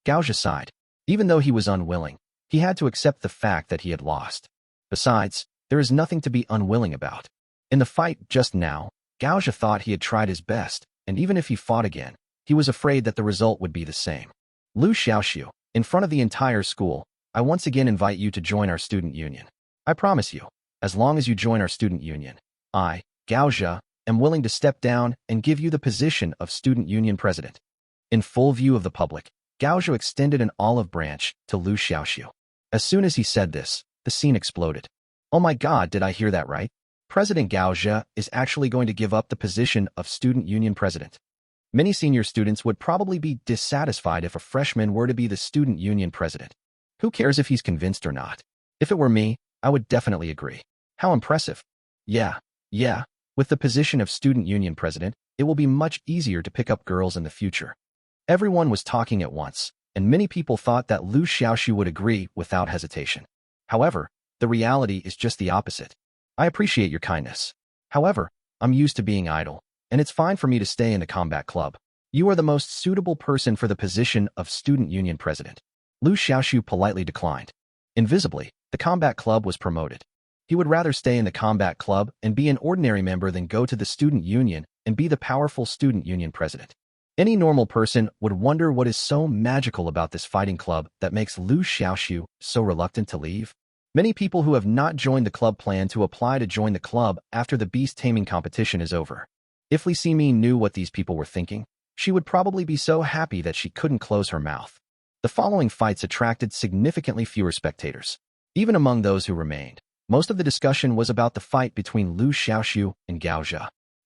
Gaozha sighed. Even though he was unwilling, he had to accept the fact that he had lost. Besides, there is nothing to be unwilling about. In the fight just now, Gaozha thought he had tried his best, and even if he fought again, he was afraid that the result would be the same. Liu Xiaoxu, in front of the entire school, I once again invite you to join our student union. I promise you, as long as you join our student union, I, Gaozha, am willing to step down and give you the position of student union president. In full view of the public, Gaozha extended an olive branch to Liu Xiaoxu. As soon as he said this, the scene exploded. Oh my god, did I hear that right? President Gaozha is actually going to give up the position of student union president. Many senior students would probably be dissatisfied if a freshman were to be the student union president. Who cares if he's convinced or not? If it were me, I would definitely agree. How impressive. Yeah. With the position of student union president, it will be much easier to pick up girls in the future. Everyone was talking at once, and many people thought that Liu Xiaoxu would agree without hesitation. However, the reality is just the opposite. I appreciate your kindness. However, I'm used to being idle, and it's fine for me to stay in the combat club. You are the most suitable person for the position of student union president. Liu Xiaoxu politely declined. Invisibly, the combat club was promoted. He would rather stay in the combat club and be an ordinary member than go to the student union and be the powerful student union president. Any normal person would wonder what is so magical about this fighting club that makes Liu Xiaoxu so reluctant to leave. Many people who have not joined the club plan to apply to join the club after the beast taming competition is over. If Li Simi knew what these people were thinking, she would probably be so happy that she couldn't close her mouth. The following fights attracted significantly fewer spectators. Even among those who remained, most of the discussion was about the fight between Liu Xiaoxu and Gao Zhe.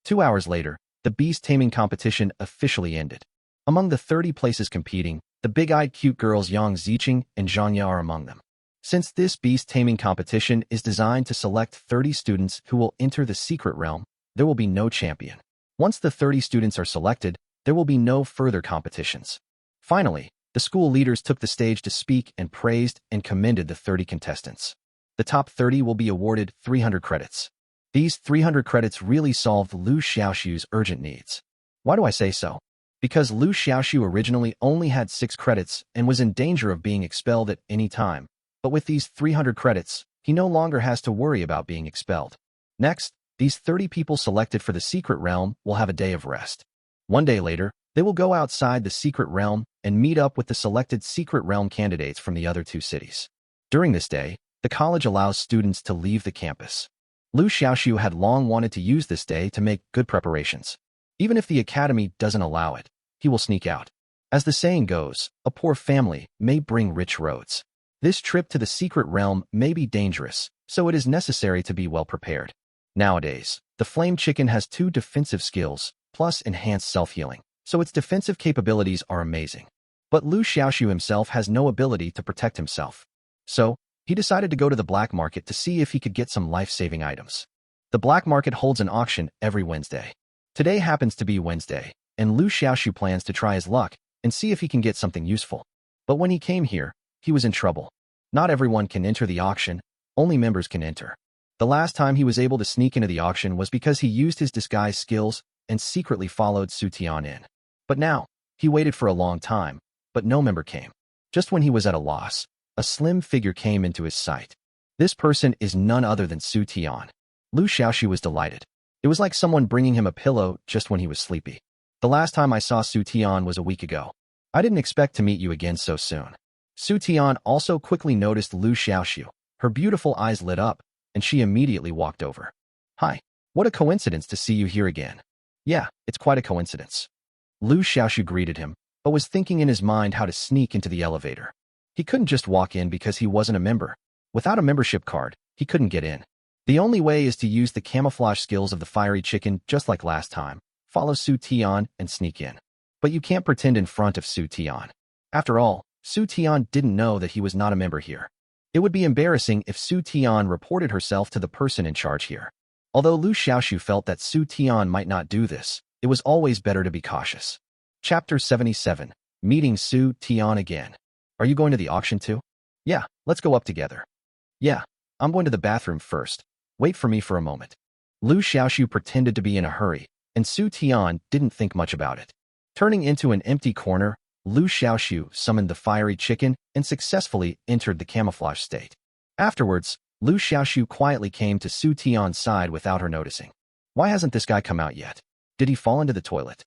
2 hours later, the beast taming competition officially ended. Among the 30 places competing, the big-eyed cute girls Yang Ziqing and Zhanya are among them. Since this beast taming competition is designed to select 30 students who will enter the secret realm, there will be no champion. Once the 30 students are selected, there will be no further competitions. Finally, the school leaders took the stage to speak and praised and commended the 30 contestants. The top 30 will be awarded 300 credits. These 300 credits really solved Liu Xiaoxu's urgent needs. Why do I say so? Because Liu Xiaoxu originally only had 6 credits and was in danger of being expelled at any time. But with these 300 credits, he no longer has to worry about being expelled. Next, these 30 people selected for the secret realm will have a day of rest. 1 day later, they will go outside the secret realm and meet up with the selected secret realm candidates from the other 2 cities. During this day, the college allows students to leave the campus. Liu Xiaoxu had long wanted to use this day to make good preparations. Even if the academy doesn't allow it, he will sneak out. As the saying goes, a poor family may bring rich roads. This trip to the secret realm may be dangerous, so it is necessary to be well prepared. Nowadays, the flame chicken has 2 defensive skills, plus enhanced self-healing, so its defensive capabilities are amazing. But Liu Xiaoxu himself has no ability to protect himself. So, he decided to go to the black market to see if he could get some life-saving items. The black market holds an auction every Wednesday. Today happens to be Wednesday, and Liu Xiaoxu plans to try his luck and see if he can get something useful. But when he came here, he was in trouble. Not everyone can enter the auction, only members can enter. The last time he was able to sneak into the auction was because he used his disguise skills and secretly followed Su Tian in. But now, he waited for a long time, but no member came. Just when he was at a loss, a slim figure came into his sight. This person is none other than Su Tian. Liu Xiaoxu was delighted. It was like someone bringing him a pillow just when he was sleepy. The last time I saw Su Tian was a week ago. I didn't expect to meet you again so soon. Su Tian also quickly noticed Liu Xiaoxu. Her beautiful eyes lit up, and she immediately walked over. Hi, what a coincidence to see you here again. Yeah, it's quite a coincidence. Liu Xiaoxu greeted him, but was thinking in his mind how to sneak into the elevator. He couldn't just walk in because he wasn't a member. Without a membership card, he couldn't get in. The only way is to use the camouflage skills of the fiery chicken just like last time, follow Su Tian and sneak in. But you can't pretend in front of Su Tian. After all, Su Tian didn't know that he was not a member here. It would be embarrassing if Su Tian reported herself to the person in charge here. Although Liu Xiaoxu felt that Su Tian might not do this, it was always better to be cautious. Chapter 77. Meeting Su Tian again. Are you going to the auction too? Yeah, let's go up together. Yeah, I'm going to the bathroom first. Wait for me for a moment. Liu Xiaoxu pretended to be in a hurry, and Su Tian didn't think much about it. Turning into an empty corner, Liu Xiaoxu summoned the fiery chicken and successfully entered the camouflage state. Afterwards, Liu Xiaoxu quietly came to Su Tian's side without her noticing. Why hasn't this guy come out yet? Did he fall into the toilet?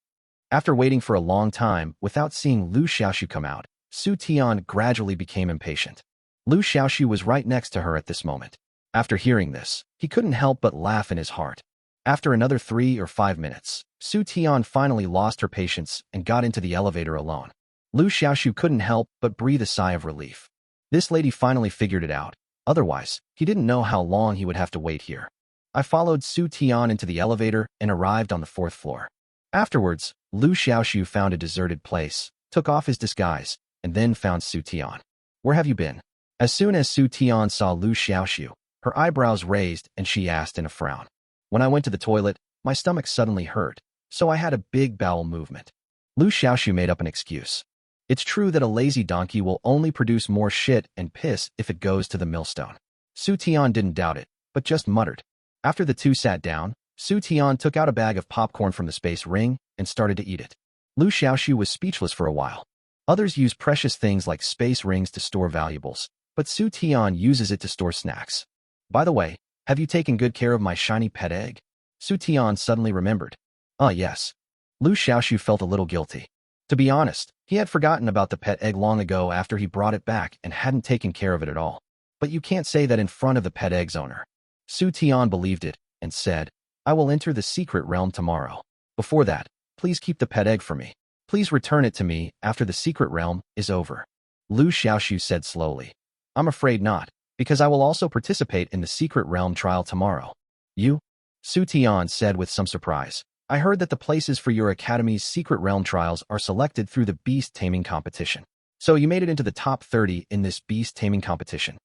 After waiting for a long time without seeing Liu Xiaoxu come out, Su Tian gradually became impatient. Liu Xiaoxu was right next to her at this moment. After hearing this, he couldn't help but laugh in his heart. After another 3 or 5 minutes, Su Tian finally lost her patience and got into the elevator alone. Liu Xiaoxu couldn't help but breathe a sigh of relief. This lady finally figured it out. Otherwise, he didn't know how long he would have to wait here. I followed Su Tian into the elevator and arrived on the 4th floor. Afterwards, Liu Xiaoxu found a deserted place, took off his disguise, and then found Su Tian. Where have you been? As soon as Su Tian saw Liu Xiaoxu, her eyebrows raised and she asked in a frown. When I went to the toilet, my stomach suddenly hurt, so I had a big bowel movement. Liu Xiaoxu made up an excuse. It's true that a lazy donkey will only produce more shit and piss if it goes to the millstone. Su Tian didn't doubt it, but just muttered. After the two sat down, Su Tian took out a bag of popcorn from the space ring and started to eat it. Liu Xiaoxu was speechless for a while. Others use precious things like space rings to store valuables, but Su Tian uses it to store snacks. By the way, have you taken good care of my shiny pet egg? Su Tian suddenly remembered. Yes. Liu Xiaoxu felt a little guilty. To be honest, he had forgotten about the pet egg long ago after he brought it back and hadn't taken care of it at all. But you can't say that in front of the pet egg's owner. Su Tian believed it and said, I will enter the secret realm tomorrow. Before that, please keep the pet egg for me. Please return it to me after the secret realm is over. Liu Xiaoxu said slowly. I'm afraid not, because I will also participate in the secret realm trial tomorrow. You? Su Tian said with some surprise. I heard that the places for your academy's secret realm trials are selected through the beast taming competition. So you made it into the top 30 in this beast taming competition.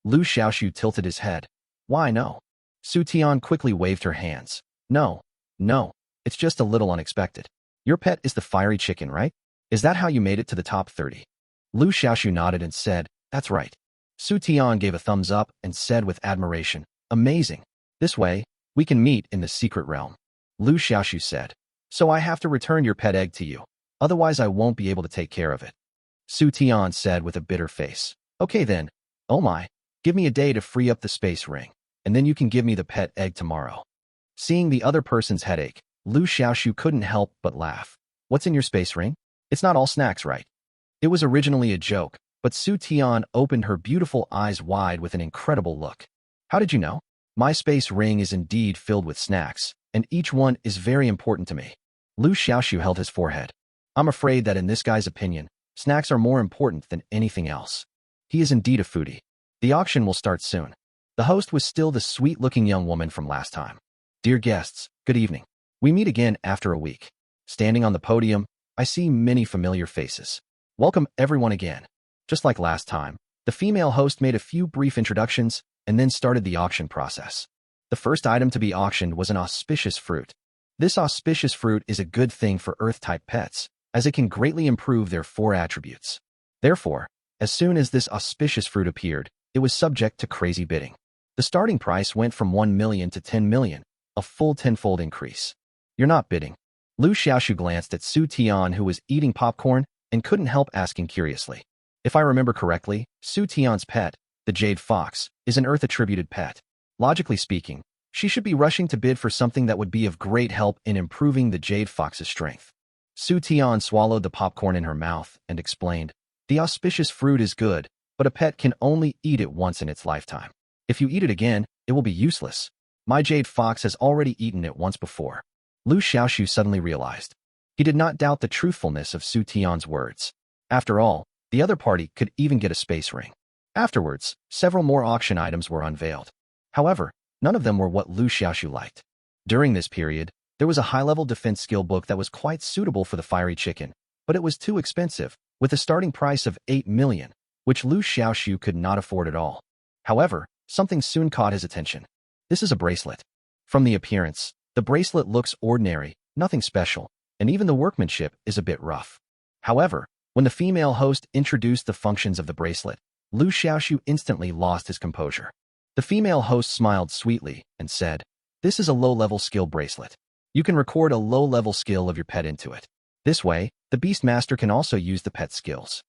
Liu Xiaoxu tilted his head. Why no? Su Tian quickly waved her hands. No, it's just a little unexpected. Your pet is the fiery chicken, right? Is that how you made it to the top 30? Liu Xiaoxu nodded and said, that's right. Su Tian gave a thumbs up and said with admiration, amazing. This way, we can meet in the secret realm. Liu Xiaoxu said, so I have to return your pet egg to you. Otherwise I won't be able to take care of it. Su Tian said with a bitter face. Okay then. Oh my. Give me a day to free up the space ring, and then you can give me the pet egg tomorrow. Seeing the other person's headache, Liu Xiaoxu couldn't help but laugh. What's in your space ring? It's not all snacks, right? It was originally a joke, but Su Tian opened her beautiful eyes wide with an incredible look. How did you know? My space ring is indeed filled with snacks, and each one is very important to me. Liu Xiaoxu held his forehead. I'm afraid that in this guy's opinion, snacks are more important than anything else. He is indeed a foodie. The auction will start soon. The host was still the sweet-looking young woman from last time. Dear guests, good evening. We meet again after a week. Standing on the podium, I see many familiar faces. Welcome everyone again. Just like last time, the female host made a few brief introductions and then started the auction process. The first item to be auctioned was an auspicious fruit. This auspicious fruit is a good thing for Earth-type pets, as it can greatly improve their 4 attributes. Therefore, as soon as this auspicious fruit appeared, it was subject to crazy bidding. The starting price went from 1 million to 10 million, a full 10-fold increase. You're not bidding. Liu Xiaoxu glanced at Su Tian, who was eating popcorn, and couldn't help asking curiously. If I remember correctly, Su Tian's pet, the jade fox, is an Earth-attributed pet. Logically speaking, she should be rushing to bid for something that would be of great help in improving the jade fox's strength. Su Tian swallowed the popcorn in her mouth and explained, the auspicious fruit is good, but a pet can only eat it once in its lifetime. If you eat it again, it will be useless. My jade fox has already eaten it once before. Liu Xiaoxu suddenly realized. He did not doubt the truthfulness of Su Tian's words. After all, the other party could even get a space ring. Afterwards, several more auction items were unveiled. However, none of them were what Liu Xiaoxu liked. During this period, there was a high-level defense skill book that was quite suitable for the fiery chicken, but it was too expensive, with a starting price of 8 million, which Liu Xiaoxu could not afford at all. However, something soon caught his attention. This is a bracelet. From the appearance, the bracelet looks ordinary, nothing special, and even the workmanship is a bit rough. However, when the female host introduced the functions of the bracelet, Liu Xiaoxu instantly lost his composure. The female host smiled sweetly and said, this is a low-level skill bracelet. You can record a low-level skill of your pet into it. This way, the Beastmaster can also use the pet skills.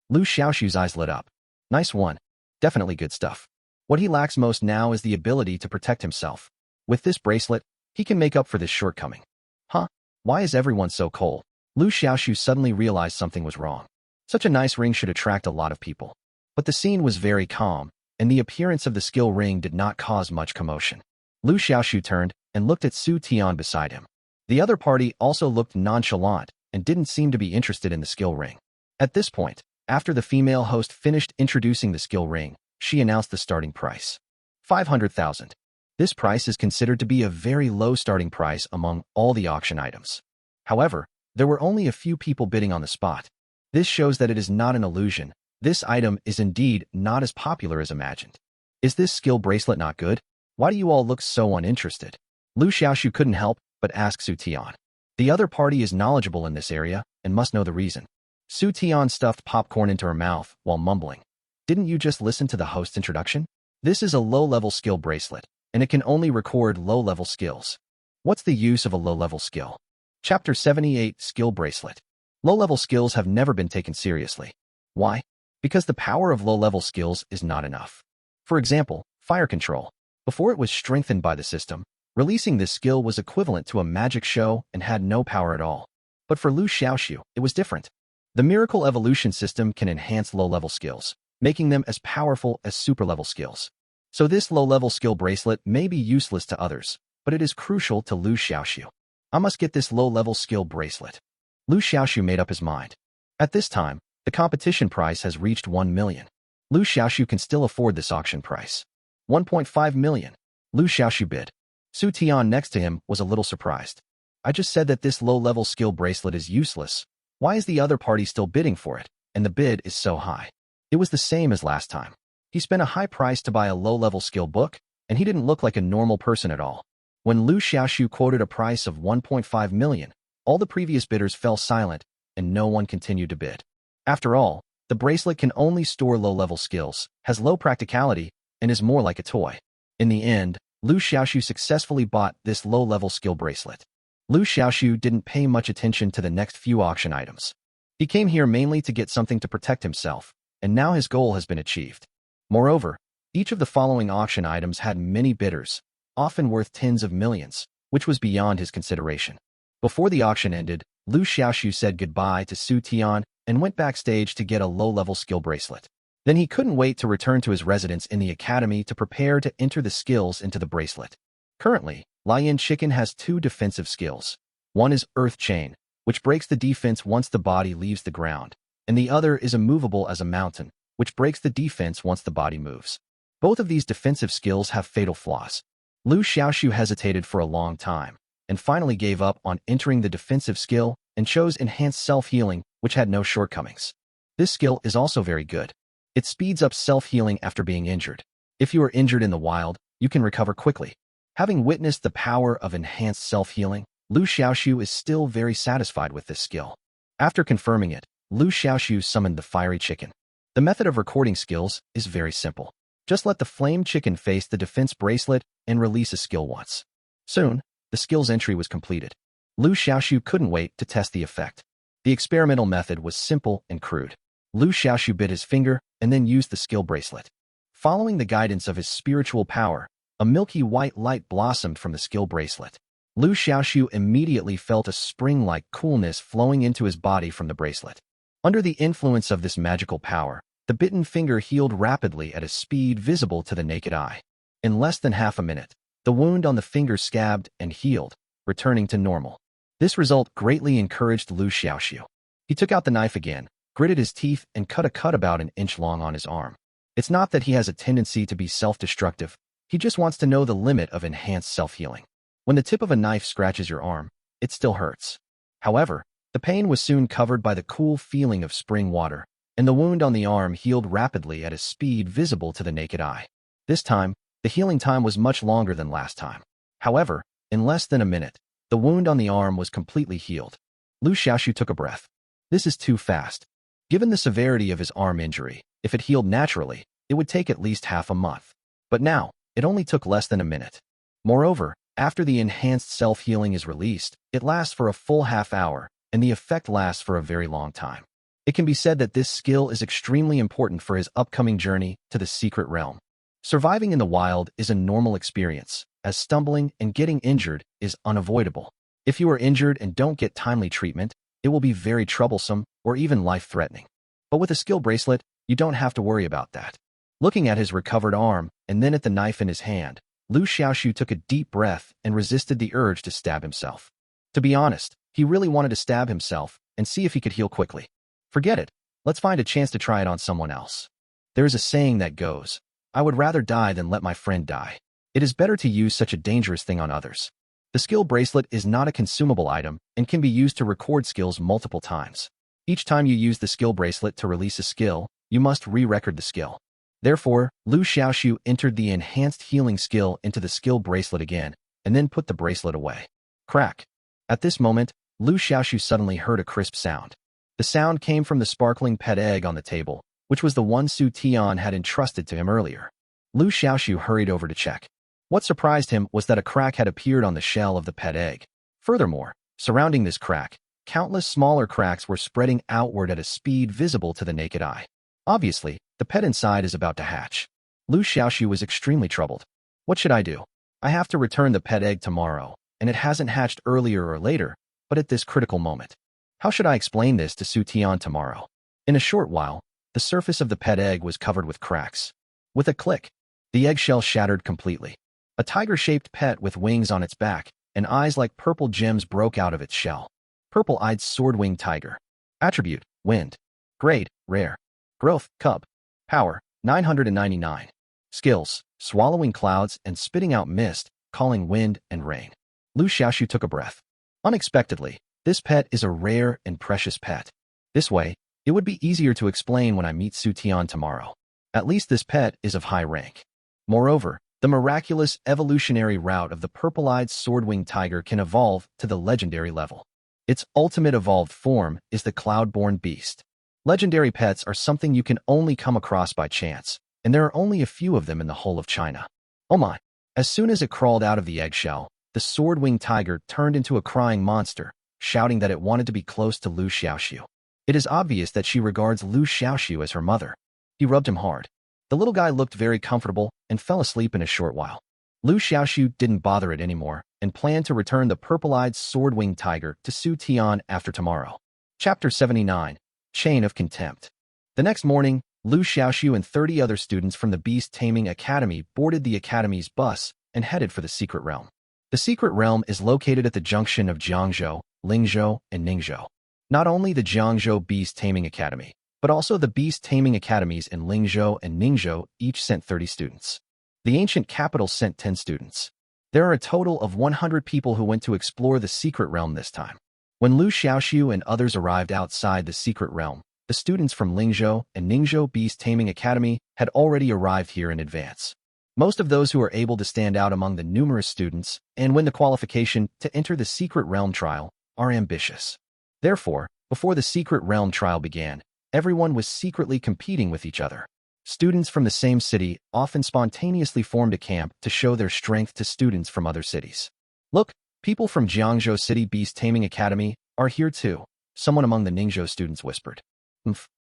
Liu Xiaoxu's eyes lit up. Nice one. Definitely good stuff. What he lacks most now is the ability to protect himself. With this bracelet, he can make up for this shortcoming. Huh? Why is everyone so cold? Liu Xiaoxu suddenly realized something was wrong. Such a nice ring should attract a lot of people. But the scene was very calm, and the appearance of the skill ring did not cause much commotion. Liu Xiaoxu turned and looked at Su Tian beside him. The other party also looked nonchalant and didn't seem to be interested in the skill ring. At this point, after the female host finished introducing the skill ring, she announced the starting price. 500,000. This price is considered to be a very low starting price among all the auction items. However, there were only a few people bidding on the spot. This shows that it is not an illusion. This item is indeed not as popular as imagined. Is this skill bracelet not good? Why do you all look so uninterested? Liu Xiaoxu couldn't help but ask Su Tian. The other party is knowledgeable in this area and must know the reason. Su Tian stuffed popcorn into her mouth while mumbling. Didn't you just listen to the host's introduction? This is a low-level skill bracelet, and it can only record low-level skills. What's the use of a low-level skill? Chapter 78, Skill Bracelet. Low-level skills have never been taken seriously. Why? Because the power of low-level skills is not enough. For example, fire control. Before it was strengthened by the system, releasing this skill was equivalent to a magic show and had no power at all. But for Liu Xiaoxu, it was different. The miracle evolution system can enhance low-level skills, making them as powerful as super-level skills. So this low-level skill bracelet may be useless to others, but it is crucial to Liu Xiaoxu. I must get this low-level skill bracelet. Liu Xiaoxu made up his mind. At this time, the competition price has reached 1 million. Liu Xiaoxu can still afford this auction price. 1.5 million. Liu Xiaoxu bid. Su Tian next to him was a little surprised. I just said that this low-level skill bracelet is useless. Why is the other party still bidding for it, and the bid is so high? It was the same as last time. He spent a high price to buy a low-level skill book, and he didn't look like a normal person at all. When Liu Xiaoxu quoted a price of 1.5 million, all the previous bidders fell silent, and no one continued to bid. After all, the bracelet can only store low-level skills, has low practicality, and is more like a toy. In the end, Liu Xiaoxu successfully bought this low-level skill bracelet. Liu Xiaoxu didn't pay much attention to the next few auction items. He came here mainly to get something to protect himself, and now his goal has been achieved. Moreover, each of the following auction items had many bidders, often worth tens of millions, which was beyond his consideration. Before the auction ended, Liu Xiaoxu said goodbye to Su Tian and went backstage to get a low-level skill bracelet. Then he couldn't wait to return to his residence in the academy to prepare to enter the skills into the bracelet. Currently, Lion Chicken has 2 defensive skills. One is Earth Chain, which breaks the defense once the body leaves the ground, and the other is Immovable as a Mountain, which breaks the defense once the body moves. Both of these defensive skills have fatal flaws. Liu Xiaoxu hesitated for a long time, and finally gave up on entering the defensive skill and chose Enhanced Self-Healing, which had no shortcomings. This skill is also very good. It speeds up self-healing after being injured. If you are injured in the wild, you can recover quickly. Having witnessed the power of enhanced self-healing, Liu Xiaoxu is still very satisfied with this skill. After confirming it, Liu Xiaoxu summoned the fiery chicken. The method of recording skills is very simple. Just let the flame chicken face the defense bracelet and release a skill once. Soon, the skill's entry was completed. Liu Xiaoxu couldn't wait to test the effect. The experimental method was simple and crude. Liu Xiaoxu bit his finger and then used the skill bracelet. Following the guidance of his spiritual power, a milky white light blossomed from the skill bracelet. Liu Xiaoxu immediately felt a spring-like coolness flowing into his body from the bracelet. Under the influence of this magical power, the bitten finger healed rapidly at a speed visible to the naked eye. In less than half a minute, the wound on the finger scabbed and healed, returning to normal. This result greatly encouraged Liu Xiaoxu. He took out the knife again, gritted his teeth, and cut a cut about an inch long on his arm. It's not that he has a tendency to be self-destructive. He just wants to know the limit of enhanced self-healing. When the tip of a knife scratches your arm, it still hurts. However, the pain was soon covered by the cool feeling of spring water, and the wound on the arm healed rapidly at a speed visible to the naked eye. This time, the healing time was much longer than last time. However, in less than a minute, the wound on the arm was completely healed. Liu Xiaoxu took a breath. This is too fast. Given the severity of his arm injury, if it healed naturally, it would take at least half a month. But now, it only took less than a minute. Moreover, after the enhanced self-healing is released, it lasts for a full half hour, and the effect lasts for a very long time. It can be said that this skill is extremely important for his upcoming journey to the secret realm. Surviving in the wild is a normal experience, as stumbling and getting injured is unavoidable. If you are injured and don't get timely treatment, it will be very troublesome or even life-threatening. But with a skill bracelet, you don't have to worry about that. Looking at his recovered arm and then at the knife in his hand, Liu Xiaoxu took a deep breath and resisted the urge to stab himself. To be honest, he really wanted to stab himself and see if he could heal quickly. Forget it. Let's find a chance to try it on someone else. There is a saying that goes, "I would rather die than let my friend die." It is better to use such a dangerous thing on others. The skill bracelet is not a consumable item and can be used to record skills multiple times. Each time you use the skill bracelet to release a skill, you must re-record the skill. Therefore, Liu Xiaoxu entered the enhanced healing skill into the skill bracelet again, and then put the bracelet away. Crack. At this moment, Liu Xiaoxu suddenly heard a crisp sound. The sound came from the sparkling pet egg on the table, which was the one Su Tian had entrusted to him earlier. Liu Xiaoxu hurried over to check. What surprised him was that a crack had appeared on the shell of the pet egg. Furthermore, surrounding this crack, countless smaller cracks were spreading outward at a speed visible to the naked eye. Obviously, the pet inside is about to hatch. Liu Xiaoxu was extremely troubled. What should I do? I have to return the pet egg tomorrow, and it hasn't hatched earlier or later, but at this critical moment. How should I explain this to Su Tian tomorrow? In a short while, the surface of the pet egg was covered with cracks. With a click, the eggshell shattered completely. A tiger-shaped pet with wings on its back and eyes like purple gems broke out of its shell. Purple-eyed sword-winged tiger. Attribute, wind. Grade, rare. Growth, cub. Power, 999. Skills, swallowing clouds and spitting out mist, calling wind and rain. Liu Xiaoxu took a breath. Unexpectedly, this pet is a rare and precious pet. This way, it would be easier to explain when I meet Su Tian tomorrow. At least this pet is of high rank. Moreover, the miraculous evolutionary route of the purple-eyed sword-winged tiger can evolve to the legendary level. Its ultimate evolved form is the cloud-born beast. Legendary pets are something you can only come across by chance, and there are only a few of them in the whole of China. Oh my! As soon as it crawled out of the eggshell, the sword-winged tiger turned into a crying monster, shouting that it wanted to be close to Liu Xiaoxu. It is obvious that she regards Liu Xiaoxu as her mother. He rubbed him hard. The little guy looked very comfortable and fell asleep in a short while. Liu Xiaoxu didn't bother it anymore and planned to return the purple-eyed sword-winged tiger to Su Tian after tomorrow. Chapter 79. Chain of Contempt. The next morning, Liu Xiaoxu and 30 other students from the Beast Taming Academy boarded the academy's bus and headed for the Secret Realm. The Secret Realm is located at the junction of Jiangzhou, Lingzhou, and Ningzhou. Not only the Jiangzhou Beast Taming Academy, but also the Beast Taming Academies in Lingzhou and Ningzhou each sent 30 students. The ancient capital sent 10 students. There are a total of 100 people who went to explore the Secret Realm this time. When Liu Xiaoxu and others arrived outside the Secret Realm, the students from Lingzhou and Ningzhou Beast Taming Academy had already arrived here in advance. Most of those who are able to stand out among the numerous students and win the qualification to enter the Secret Realm trial are ambitious. Therefore, before the Secret Realm trial began, everyone was secretly competing with each other. Students from the same city often spontaneously formed a camp to show their strength to students from other cities. Look, people from Jiangzhou City Beast Taming Academy are here too, someone among the Ningzhou students whispered.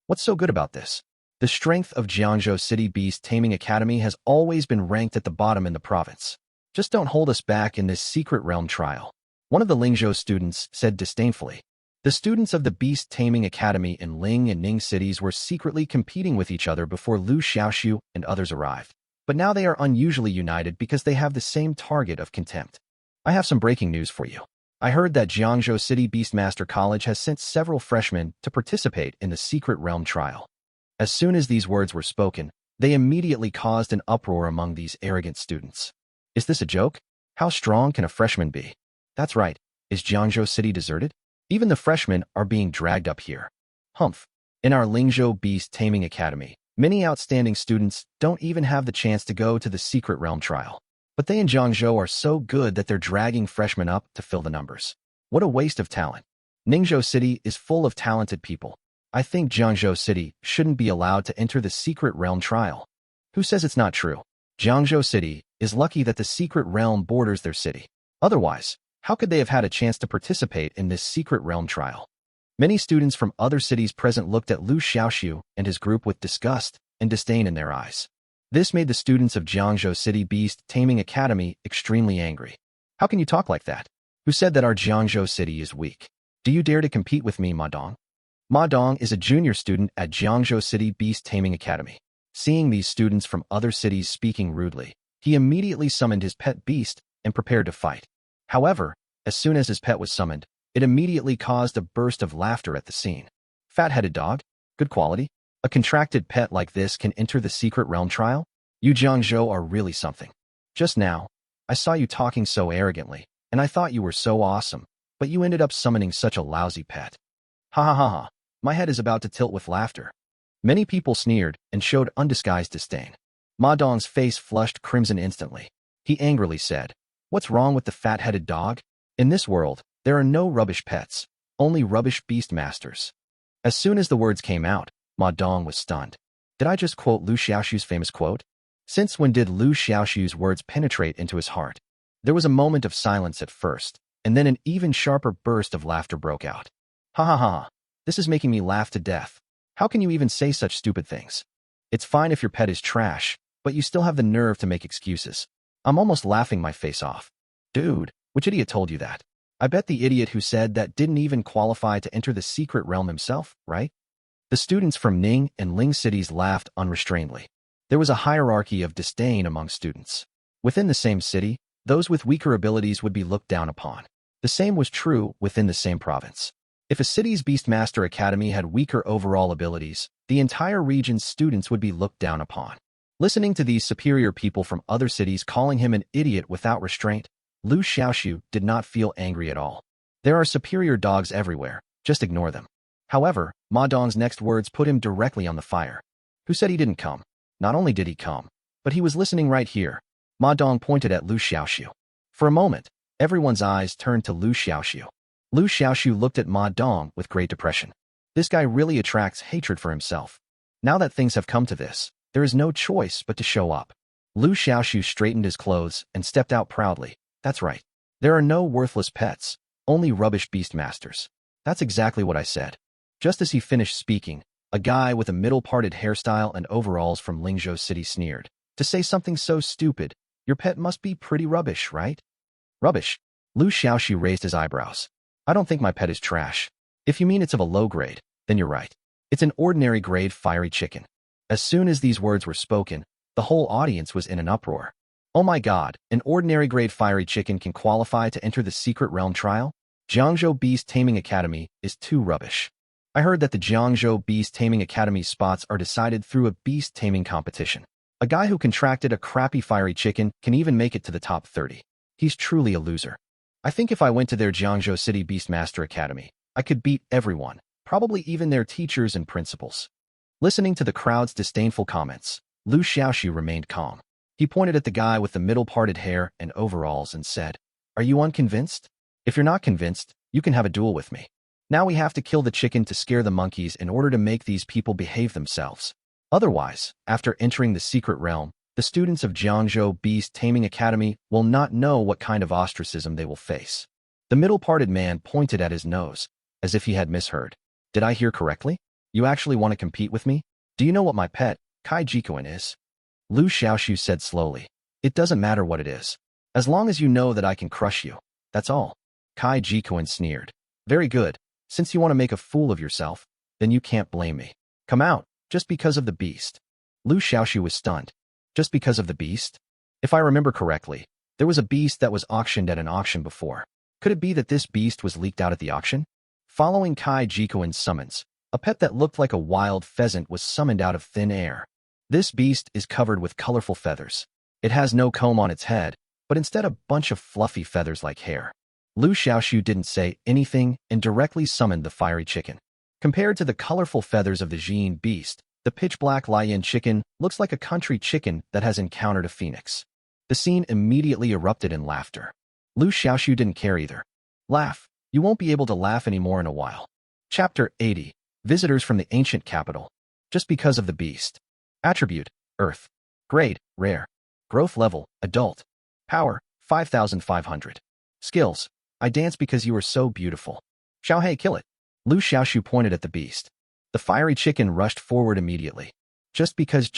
What's so good about this? The strength of Jiangzhou City Beast Taming Academy has always been ranked at the bottom in the province. Just don't hold us back in this Secret Realm trial. One of the Lingzhou students said disdainfully. The students of the Beast Taming Academy in Ling and Ning cities were secretly competing with each other before Liu Xiaoxu and others arrived. But now they are unusually united because they have the same target of contempt. I have some breaking news for you. I heard that Jiangzhou City Beastmaster College has sent several freshmen to participate in the Secret Realm trial. As soon as these words were spoken, they immediately caused an uproar among these arrogant students. Is this a joke? How strong can a freshman be? That's right. Is Jiangzhou City deserted? Even the freshmen are being dragged up here. Humph. In our Lingzhou Beast Taming Academy, many outstanding students don't even have the chance to go to the Secret Realm trial. But they in Jiangzhou are so good that they're dragging freshmen up to fill the numbers. What a waste of talent. Ningzhou City is full of talented people. I think Jiangzhou City shouldn't be allowed to enter the Secret Realm trial. Who says it's not true? Jiangzhou City is lucky that the Secret Realm borders their city. Otherwise, how could they have had a chance to participate in this Secret Realm trial? Many students from other cities present looked at Liu Xiaoxu and his group with disgust and disdain in their eyes. This made the students of Jiangzhou City Beast Taming Academy extremely angry. How can you talk like that? Who said that our Jiangzhou City is weak? Do you dare to compete with me, Ma Dong? Ma Dong is a junior student at Jiangzhou City Beast Taming Academy. Seeing these students from other cities speaking rudely, he immediately summoned his pet beast and prepared to fight. However, as soon as his pet was summoned, it immediately caused a burst of laughter at the scene. Fat-headed dog? Good quality? A contracted pet like this can enter the Secret Realm trial? You Jiangzhou are really something. Just now, I saw you talking so arrogantly, and I thought you were so awesome, but you ended up summoning such a lousy pet. Ha ha ha ha. My head is about to tilt with laughter. Many people sneered and showed undisguised disdain. Ma Dong's face flushed crimson instantly. He angrily said, "What's wrong with the fat-headed dog? In this world, there are no rubbish pets, only rubbish beastmasters." As soon as the words came out, Ma Dong was stunned. Did I just quote Liu Xiaoxu's famous quote? Since when did Liu Xiaoxu's words penetrate into his heart? There was a moment of silence at first, and then an even sharper burst of laughter broke out. Ha ha ha, this is making me laugh to death. How can you even say such stupid things? It's fine if your pet is trash, but you still have the nerve to make excuses. I'm almost laughing my face off. Dude, which idiot told you that? I bet the idiot who said that didn't even qualify to enter the secret realm himself, right? The students from Ning and Ling cities laughed unrestrainedly. There was a hierarchy of disdain among students. Within the same city, those with weaker abilities would be looked down upon. The same was true within the same province. If a city's Beastmaster Academy had weaker overall abilities, the entire region's students would be looked down upon. Listening to these superior people from other cities calling him an idiot without restraint, Liu Xiaoxu did not feel angry at all. There are superior dogs everywhere, just ignore them. However, Ma Dong's next words put him directly on the fire. Who said he didn't come? Not only did he come, but he was listening right here. Ma Dong pointed at Liu Xiaoxu. For a moment, everyone's eyes turned to Liu Xiaoxu. Liu Xiaoxu looked at Ma Dong with great depression. This guy really attracts hatred for himself. Now that things have come to this, there is no choice but to show up. Liu Xiaoxu straightened his clothes and stepped out proudly. That's right. There are no worthless pets, only rubbish beastmasters. That's exactly what I said. Just as he finished speaking, a guy with a middle-parted hairstyle and overalls from Lingzhou City sneered. To say something so stupid, your pet must be pretty rubbish, right? Rubbish? Liu Xiaoxu raised his eyebrows. I don't think my pet is trash. If you mean it's of a low grade, then you're right. It's an ordinary grade fiery chicken. As soon as these words were spoken, the whole audience was in an uproar. Oh my god, an ordinary grade fiery chicken can qualify to enter the secret realm trial? Jiangzhou Beast Taming Academy is too rubbish. I heard that the Jiangzhou Beast Taming Academy spots are decided through a beast taming competition. A guy who contracted a crappy fiery chicken can even make it to the top 30. He's truly a loser. I think if I went to their Jiangzhou City Beastmaster Academy, I could beat everyone, probably even their teachers and principals. Listening to the crowd's disdainful comments, Liu Xiaoxu remained calm. He pointed at the guy with the middle-parted hair and overalls and said, Are you unconvinced? If you're not convinced, you can have a duel with me. Now we have to kill the chicken to scare the monkeys in order to make these people behave themselves. Otherwise, after entering the secret realm, the students of Jiangzhou Beast Taming Academy will not know what kind of ostracism they will face. The middle-parted man pointed at his nose, as if he had misheard. Did I hear correctly? You actually want to compete with me? Do you know what my pet, Kai Jikuan, is? Liu Xiaoxu said slowly. It doesn't matter what it is. As long as you know that I can crush you, that's all. Kai Jikuan sneered. Very good. Since you want to make a fool of yourself, then you can't blame me. Come out, just because of the beast. Liu Xiaoxu was stunned. Just because of the beast? If I remember correctly, there was a beast that was auctioned at an auction before. Could it be that this beast was leaked out at the auction? Following Kai Jikuan's summons, a pet that looked like a wild pheasant was summoned out of thin air. This beast is covered with colorful feathers. It has no comb on its head, but instead a bunch of fluffy feathers like hair. Liu Xiaoxu didn't say anything and directly summoned the fiery chicken. Compared to the colorful feathers of the Jin beast, the pitch-black lion chicken looks like a country chicken that has encountered a phoenix. The scene immediately erupted in laughter. Liu Xiaoxu didn't care either. Laugh. You won't be able to laugh anymore in a while. Chapter 80. Visitors from the ancient capital. Just because of the beast. Attribute, Earth. Grade, Rare. Growth level, Adult. Power, 5,500. Skills, I dance because you are so beautiful. Xiaohei, kill it. Liu Xiaoxu pointed at the beast. The fiery chicken rushed forward immediately. Just because.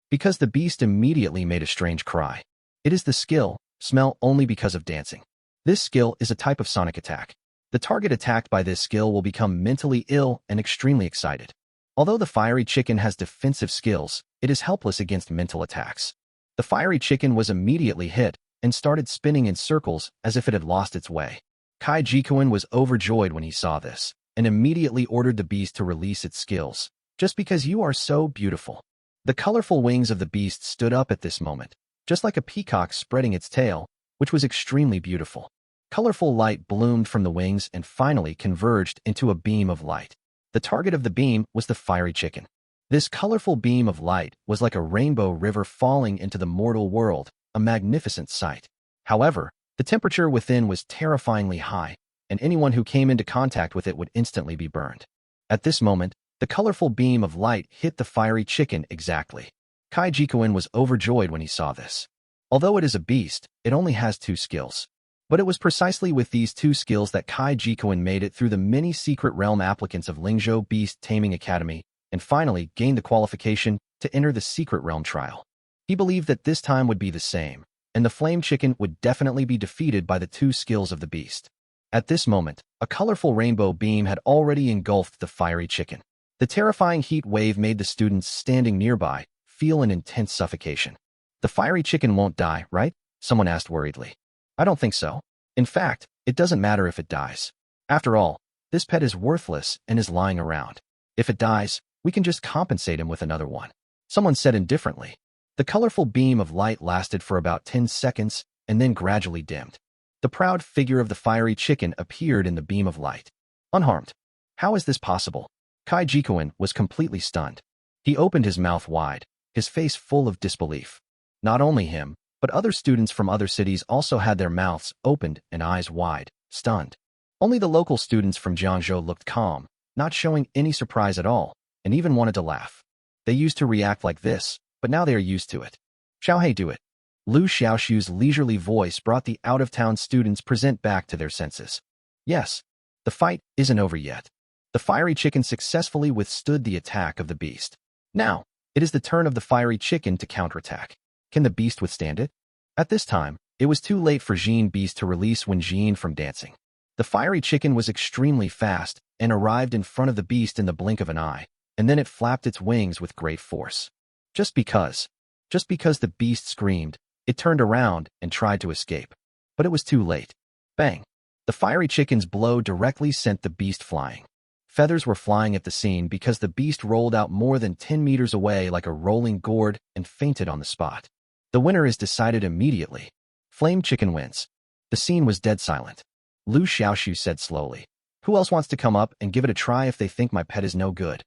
Because the beast immediately made a strange cry. It is the skill, smell only because of dancing. This skill is a type of sonic attack. The target attacked by this skill will become mentally ill and extremely excited. Although the fiery chicken has defensive skills, it is helpless against mental attacks. The fiery chicken was immediately hit and started spinning in circles as if it had lost its way. Kai Jikuan was overjoyed when he saw this, and immediately ordered the beast to release its skills. Just because you are so beautiful. The colorful wings of the beast stood up at this moment, just like a peacock spreading its tail, which was extremely beautiful. Colorful light bloomed from the wings and finally converged into a beam of light. The target of the beam was the fiery chicken. This colorful beam of light was like a rainbow river falling into the mortal world, a magnificent sight. However, the temperature within was terrifyingly high, and anyone who came into contact with it would instantly be burned. At this moment, the colorful beam of light hit the fiery chicken exactly. Kai Jikuin was overjoyed when he saw this. Although it is a beast, it only has 2 skills. But it was precisely with these 2 skills that Kai Jikuin made it through the many secret realm applicants of Lingzhou Beast Taming Academy and finally gained the qualification to enter the secret realm trial. He believed that this time would be the same, and the flame chicken would definitely be defeated by the 2 skills of the beast. At this moment, a colorful rainbow beam had already engulfed the fiery chicken. The terrifying heat wave made the students standing nearby feel an intense suffocation. The fiery chicken won't die, right? Someone asked worriedly. I don't think so. In fact, it doesn't matter if it dies. After all, this pet is worthless and is lying around. If it dies, we can just compensate him with another one. Someone said indifferently. The colorful beam of light lasted for about 10 seconds and then gradually dimmed. The proud figure of the fiery chicken appeared in the beam of light. Unharmed. How is this possible? Kai Jikuin was completely stunned. He opened his mouth wide, his face full of disbelief. Not only him, but other students from other cities also had their mouths opened and eyes wide, stunned. Only the local students from Jiangzhou looked calm, not showing any surprise at all, and even wanted to laugh. They used to react like this, but now they are used to it. Xiaohei, do it. Liu Xiaoxu's leisurely voice brought the out-of-town students present back to their senses. Yes, the fight isn't over yet. The fiery chicken successfully withstood the attack of the beast. Now, it is the turn of the fiery chicken to counterattack. Can the beast withstand it? At this time, it was too late for Jean Beast to release Wen Jean from dancing. The fiery chicken was extremely fast and arrived in front of the beast in the blink of an eye, and then it flapped its wings with great force. Just because the beast screamed, it turned around and tried to escape. But it was too late. Bang! The fiery chicken's blow directly sent the beast flying. Feathers were flying at the scene because the beast rolled out more than 10 meters away like a rolling gourd and fainted on the spot. The winner is decided immediately. Flame Chicken wins. The scene was dead silent. Liu Xiaoxu said slowly. Who else wants to come up and give it a try if they think my pet is no good?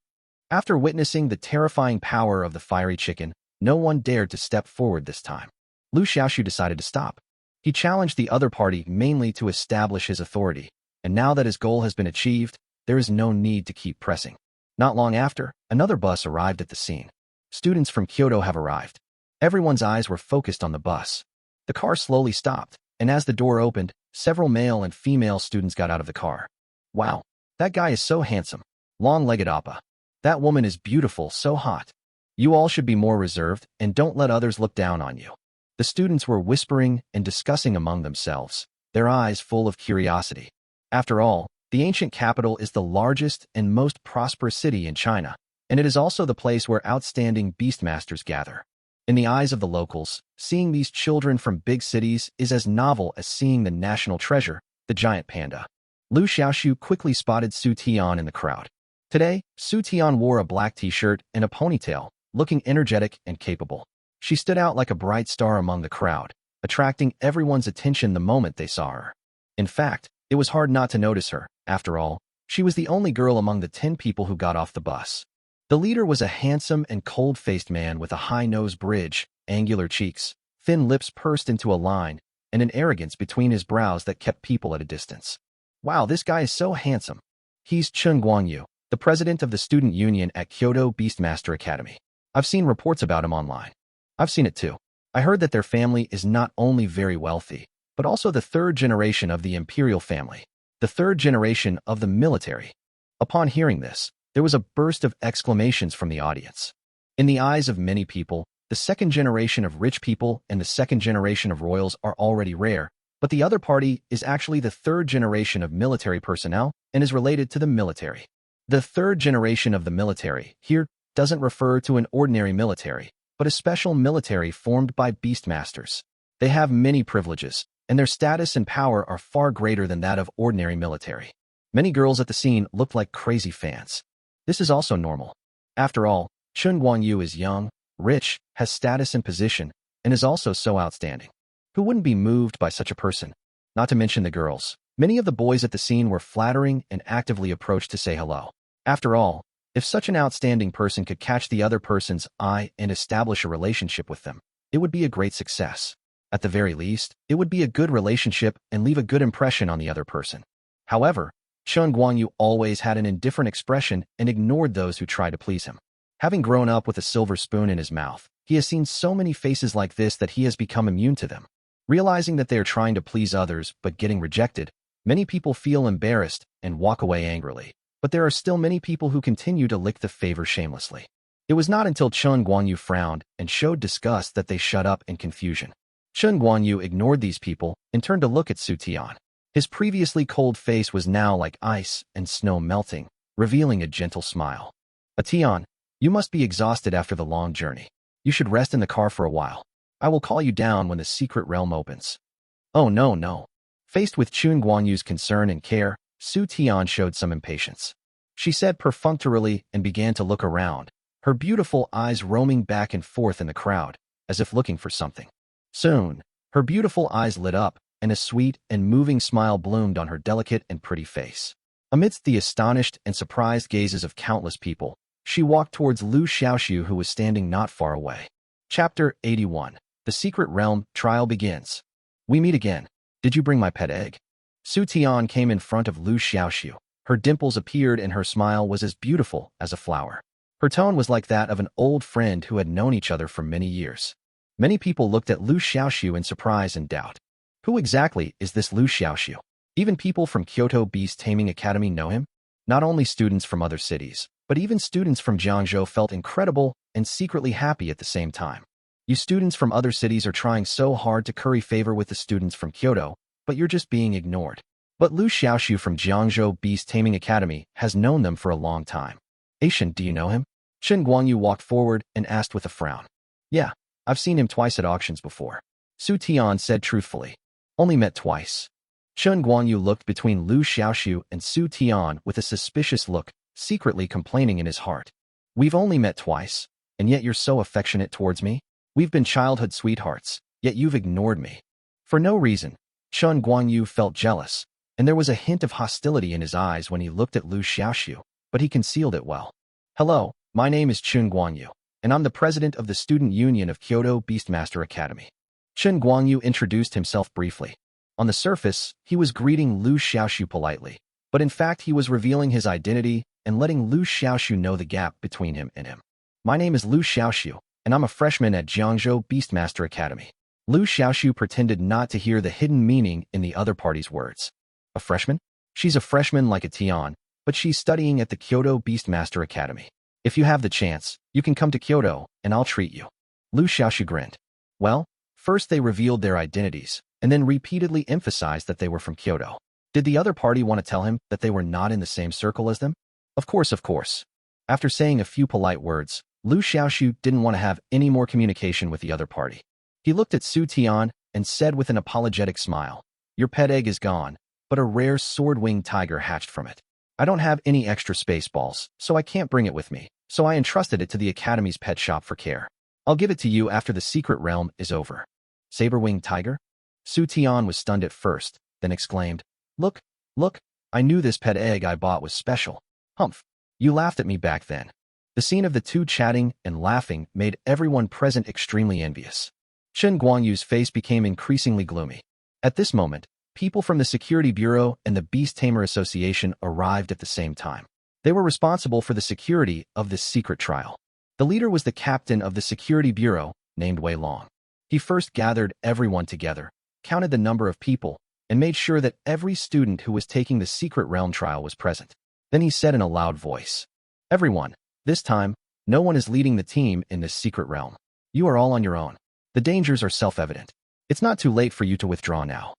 After witnessing the terrifying power of the fiery chicken, no one dared to step forward this time. Liu Xiaoxu decided to stop. He challenged the other party mainly to establish his authority, and now that his goal has been achieved, there is no need to keep pressing. Not long after, another bus arrived at the scene. Students from Kyoto have arrived. Everyone's eyes were focused on the bus. The car slowly stopped, and as the door opened, several male and female students got out of the car. Wow, that guy is so handsome. Long-legged Appa. That woman is beautiful, so hot. You all should be more reserved and don't let others look down on you. The students were whispering and discussing among themselves, their eyes full of curiosity. After all, the ancient capital is the largest and most prosperous city in China, and it is also the place where outstanding beastmasters gather. In the eyes of the locals, seeing these children from big cities is as novel as seeing the national treasure, the giant panda. Liu Xiaoxu quickly spotted Su Tian in the crowd. Today, Su Tian wore a black t-shirt and a ponytail, looking energetic and capable. She stood out like a bright star among the crowd, attracting everyone's attention the moment they saw her. In fact, it was hard not to notice her. After all, she was the only girl among the 10 people who got off the bus. The leader was a handsome and cold-faced man with a high nose bridge, angular cheeks, thin lips pursed into a line, and an arrogance between his brows that kept people at a distance. Wow, this guy is so handsome. He's Chen Guangyu, the president of the student union at Kyoto Beastmaster Academy. I've seen reports about him online. I've seen it too. I heard that their family is not only very wealthy, but also the 3rd generation of the imperial family, the 3rd generation of the military. Upon hearing this, there was a burst of exclamations from the audience. In the eyes of many people, the 2nd generation of rich people and the 2nd generation of royals are already rare, but the other party is actually the 3rd generation of military personnel and is related to the military. The 3rd generation of the military here doesn't refer to an ordinary military, but a special military formed by beastmasters. They have many privileges, and their status and power are far greater than that of ordinary military. Many girls at the scene looked like crazy fans. This is also normal. After all, Chen Guangyu is young, rich, has status and position, and is also so outstanding. Who wouldn't be moved by such a person? Not to mention the girls. Many of the boys at the scene were flattering and actively approached to say hello. After all, if such an outstanding person could catch the other person's eye and establish a relationship with them, it would be a great success. At the very least, it would be a good relationship and leave a good impression on the other person. However, Chen Guangyu always had an indifferent expression and ignored those who tried to please him. Having grown up with a silver spoon in his mouth, he has seen so many faces like this that he has become immune to them. Realizing that they are trying to please others but getting rejected, many people feel embarrassed and walk away angrily. But there are still many people who continue to lick the favor shamelessly. It was not until Chen Guanyu frowned and showed disgust that they shut up in confusion. Chen Guanyu ignored these people and turned to look at Su Tian. His previously cold face was now like ice and snow melting, revealing a gentle smile. Tian, you must be exhausted after the long journey. You should rest in the car for a while. I will call you down when the secret realm opens. Oh no, no. Faced with Chen Guanyu's concern and care, Su Tian showed some impatience. She said perfunctorily and began to look around, her beautiful eyes roaming back and forth in the crowd, as if looking for something. Soon, her beautiful eyes lit up, and a sweet and moving smile bloomed on her delicate and pretty face. Amidst the astonished and surprised gazes of countless people, she walked towards Liu Xiaoxu, who was standing not far away. Chapter 81. The Secret Realm Trial Begins. We meet again. Did you bring my pet egg? Su Tian came in front of Liu Xiaoxu. Her dimples appeared and her smile was as beautiful as a flower. Her tone was like that of an old friend who had known each other for many years. Many people looked at Liu Xiaoxu in surprise and doubt. Who exactly is this Liu Xiaoxu? Even people from Kyoto Beast Taming Academy know him? Not only students from other cities, but even students from Jiangzhou felt incredible and secretly happy at the same time. You students from other cities are trying so hard to curry favor with the students from Kyoto, but you're just being ignored. But Liu Xiaoxu from Jiangzhou Beast Taming Academy has known them for a long time. Asian, do you know him? Chen Guanyu walked forward and asked with a frown. Yeah, I've seen him twice at auctions before. Su Tian said truthfully. Only met twice. Chen Guanyu looked between Liu Xiaoxu and Su Tian with a suspicious look, secretly complaining in his heart. We've only met twice, and yet you're so affectionate towards me? We've been childhood sweethearts, yet you've ignored me. For no reason, Chen Guanyu felt jealous, and there was a hint of hostility in his eyes when he looked at Liu Xiaoxu, but he concealed it well. Hello, my name is Chen Guanyu, and I'm the president of the Student Union of Kyoto Beastmaster Academy. Chen Guanyu introduced himself briefly. On the surface, he was greeting Liu Xiaoxu politely, but in fact he was revealing his identity and letting Liu Xiaoxu know the gap between him and him. My name is Liu Xiaoxu, and I'm a freshman at Jiangzhou Beastmaster Academy. Liu Xiaoxu pretended not to hear the hidden meaning in the other party's words. A freshman? She's a freshman like a Tian, but she's studying at the Kyoto Beastmaster Academy. If you have the chance, you can come to Kyoto, and I'll treat you. Liu Xiaoxu grinned. Well, first they revealed their identities, and then repeatedly emphasized that they were from Kyoto. Did the other party want to tell him that they were not in the same circle as them? Of course, of course. After saying a few polite words, Liu Xiaoxu didn't want to have any more communication with the other party. He looked at Su Tian and said with an apologetic smile, Your pet egg is gone, but a rare sword-winged tiger hatched from it. I don't have any extra space balls, so I can't bring it with me, so I entrusted it to the Academy's pet shop for care. I'll give it to you after the secret realm is over. Saber-winged tiger? Su Tian was stunned at first, then exclaimed, Look, look, I knew this pet egg I bought was special. Humph, you laughed at me back then. The scene of the two chatting and laughing made everyone present extremely envious. Chen Guanyu's face became increasingly gloomy. At this moment, people from the Security Bureau and the Beast Tamer Association arrived at the same time. They were responsible for the security of this secret trial. The leader was the captain of the Security Bureau, named Wei Long. He first gathered everyone together, counted the number of people, and made sure that every student who was taking the secret realm trial was present. Then he said in a loud voice, Everyone, this time, no one is leading the team in this secret realm. You are all on your own. The dangers are self-evident. It's not too late for you to withdraw now.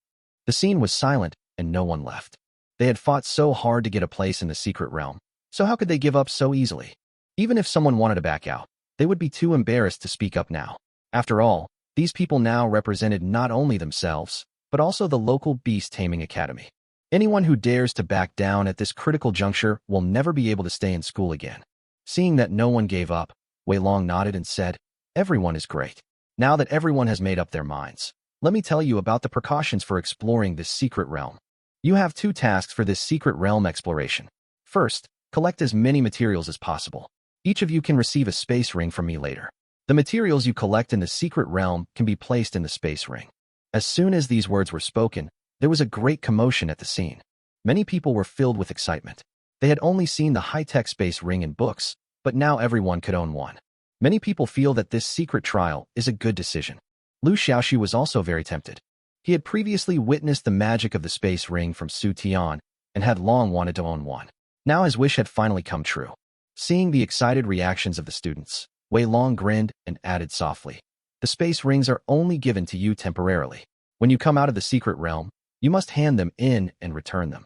The scene was silent, and no one left. They had fought so hard to get a place in the secret realm, so how could they give up so easily? Even if someone wanted to back out, they would be too embarrassed to speak up now. After all, these people now represented not only themselves, but also the local Beast Taming Academy. Anyone who dares to back down at this critical juncture will never be able to stay in school again. Seeing that no one gave up, Wei Long nodded and said, Everyone is great. Now that everyone has made up their minds, let me tell you about the precautions for exploring this secret realm. You have two tasks for this secret realm exploration. First, collect as many materials as possible. Each of you can receive a space ring from me later. The materials you collect in the secret realm can be placed in the space ring. As soon as these words were spoken, there was a great commotion at the scene. Many people were filled with excitement. They had only seen the high-tech space ring in books, but now everyone could own one. Many people feel that this secret trial is a good decision. Liu Xiaoxu was also very tempted. He had previously witnessed the magic of the space ring from Su Tian and had long wanted to own one. Now his wish had finally come true. Seeing the excited reactions of the students, Wei Long grinned and added softly, "The space rings are only given to you temporarily. When you come out of the secret realm, you must hand them in and return them."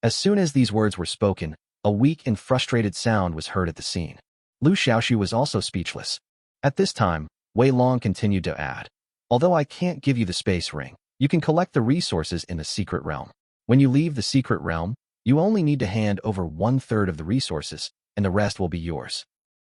As soon as these words were spoken, a weak and frustrated sound was heard at the scene. Liu Xiaoxu was also speechless. At this time, Wei Long continued to add, "Although I can't give you the space ring, you can collect the resources in the secret realm. When you leave the secret realm, you only need to hand over 1/3 of the resources, and the rest will be yours."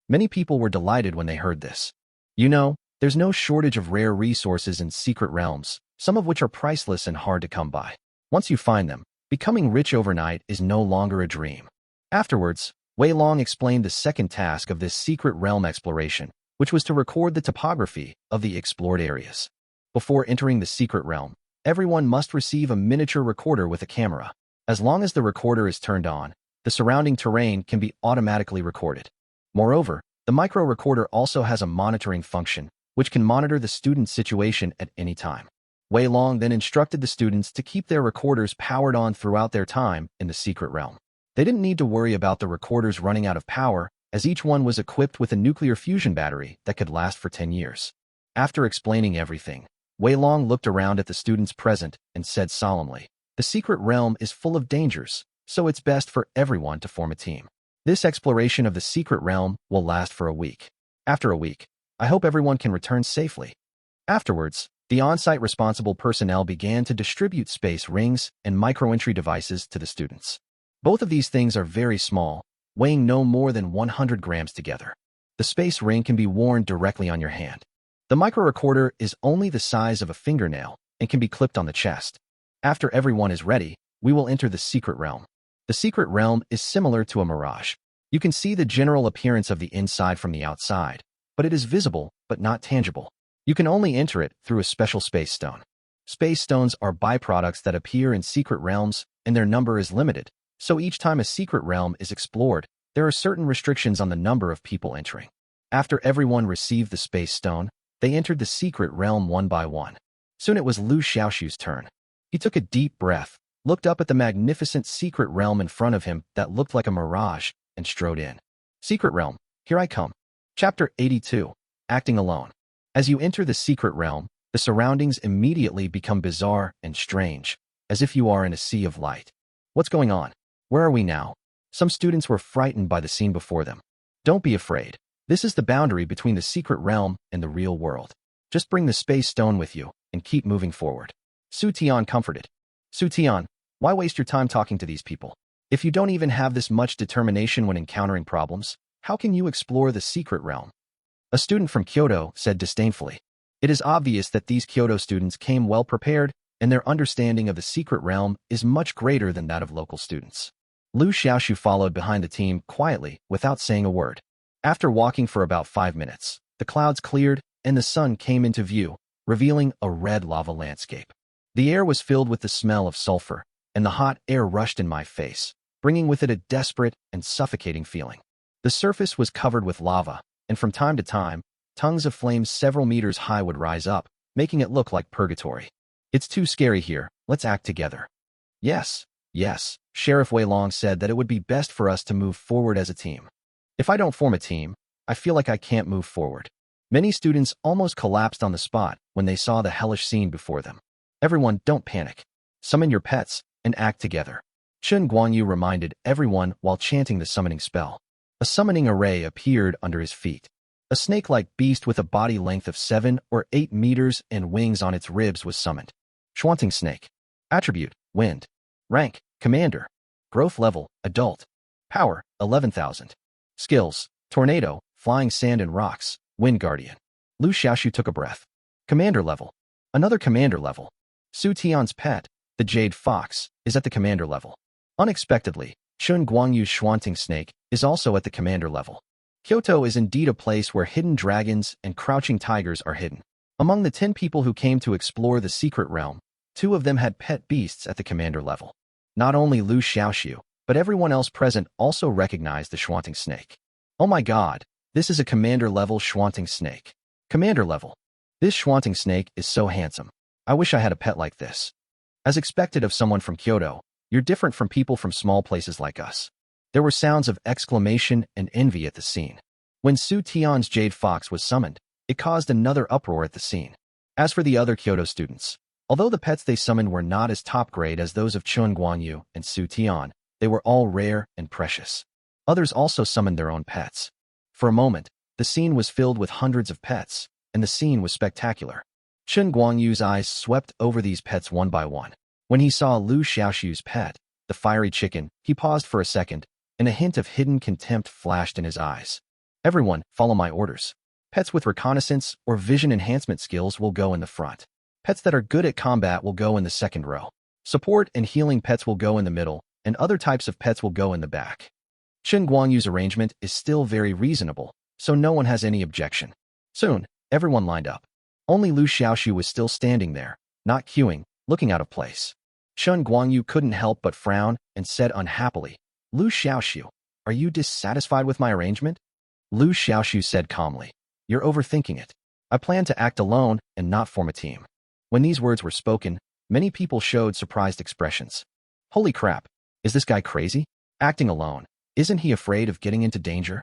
Many people were delighted when they heard this. You know, there's no shortage of rare resources in secret realms, some of which are priceless and hard to come by. Once you find them, becoming rich overnight is no longer a dream. Afterwards, Wei Long explained the second task of this secret realm exploration, which was to record the topography of the explored areas. Before entering the secret realm, everyone must receive a miniature recorder with a camera. As long as the recorder is turned on, the surrounding terrain can be automatically recorded. Moreover, the micro recorder also has a monitoring function, which can monitor the student's situation at any time. Wei Long then instructed the students to keep their recorders powered on throughout their time in the secret realm. They didn't need to worry about the recorders running out of power, as each one was equipped with a nuclear fusion battery that could last for 10 years. After explaining everything, Wei Long looked around at the students present and said solemnly, "The secret realm is full of dangers, so it's best for everyone to form a team. This exploration of the secret realm will last for a week. After a week, I hope everyone can return safely." Afterwards, the on-site responsible personnel began to distribute space rings and microentry devices to the students. Both of these things are very small, weighing no more than 100 grams together. The space ring can be worn directly on your hand. The micro-recorder is only the size of a fingernail and can be clipped on the chest. After everyone is ready, we will enter the secret realm. The secret realm is similar to a mirage. You can see the general appearance of the inside from the outside, but it is visible but not tangible. You can only enter it through a special space stone. Space stones are byproducts that appear in secret realms, and their number is limited. So each time a secret realm is explored, there are certain restrictions on the number of people entering. After everyone received the space stone, they entered the secret realm one by one. Soon it was Liu Xiaoxu's turn. He took a deep breath, looked up at the magnificent secret realm in front of him that looked like a mirage, and strode in. Secret realm, here I come. Chapter 82, Acting Alone. As you enter the secret realm, the surroundings immediately become bizarre and strange, as if you are in a sea of light. What's going on? Where are we now? Some students were frightened by the scene before them. Don't be afraid. This is the boundary between the secret realm and the real world. Just bring the space stone with you and keep moving forward. Su Tian comforted. Su Tian, why waste your time talking to these people? If you don't even have this much determination when encountering problems, how can you explore the secret realm? A student from Kyoto said disdainfully. It is obvious that these Kyoto students came well prepared, and their understanding of the secret realm is much greater than that of local students. Liu Xiaoxu followed behind the team quietly, without saying a word. After walking for about 5 minutes, the clouds cleared and the sun came into view, revealing a red lava landscape. The air was filled with the smell of sulfur, and the hot air rushed in my face, bringing with it a desperate and suffocating feeling. The surface was covered with lava, and from time to time, tongues of flames several meters high would rise up, making it look like purgatory. It's too scary here, let's act together. Yes, Sheriff Wei Long said that it would be best for us to move forward as a team. If I don't form a team, I feel like I can't move forward. Many students almost collapsed on the spot when they saw the hellish scene before them. Everyone, don't panic. Summon your pets and act together. Chen Guangyu reminded everyone while chanting the summoning spell. A summoning array appeared under his feet. A snake-like beast with a body length of 7 or 8 meters and wings on its ribs was summoned. Schwanting snake. Attribute, wind. Rank, commander. Growth level, adult. Power, 11,000. Skills, tornado, flying sand and rocks, wind guardian. Liu Xiaoxu took a breath. Commander level. Another commander level. Su Tian's pet, the jade fox, is at the commander level. Unexpectedly, Chen Guangyu's Schwanting snake is also at the commander level. Kyoto is indeed a place where hidden dragons and crouching tigers are hidden. Among the 10 people who came to explore the secret realm, 2 of them had pet beasts at the commander level. Not only Liu Xiaoxu, but everyone else present also recognized the Schwanting snake. Oh my god, this is a commander-level Schwanting snake. Commander level. This Schwanting snake is so handsome. I wish I had a pet like this. As expected of someone from Kyoto, you're different from people from small places like us. There were sounds of exclamation and envy at the scene. When Su Tian's jade fox was summoned, it caused another uproar at the scene. As for the other Kyoto students, although the pets they summoned were not as top grade as those of Chun Guanyu and Su Tian, they were all rare and precious. Others also summoned their own pets. For a moment, the scene was filled with hundreds of pets, and the scene was spectacular. Chun Guanyu's eyes swept over these pets one by one. When he saw Liu Xiaoxu's pet, the fiery chicken, he paused for a second, and a hint of hidden contempt flashed in his eyes. Everyone, follow my orders. Pets with reconnaissance or vision enhancement skills will go in the front. Pets that are good at combat will go in the second row. Support and healing pets will go in the middle, and other types of pets will go in the back. Chun Guanyu's arrangement is still very reasonable, so no one has any objection. Soon, everyone lined up. Only Liu Xiaoxu was still standing there, not queuing, looking out of place. Chun Guanyu couldn't help but frown and said unhappily, Liu Xiaoxu, are you dissatisfied with my arrangement? Liu Xiaoxu said calmly, you're overthinking it. I plan to act alone and not form a team. When these words were spoken, many people showed surprised expressions. Holy crap, is this guy crazy? Acting alone. Isn't he afraid of getting into danger?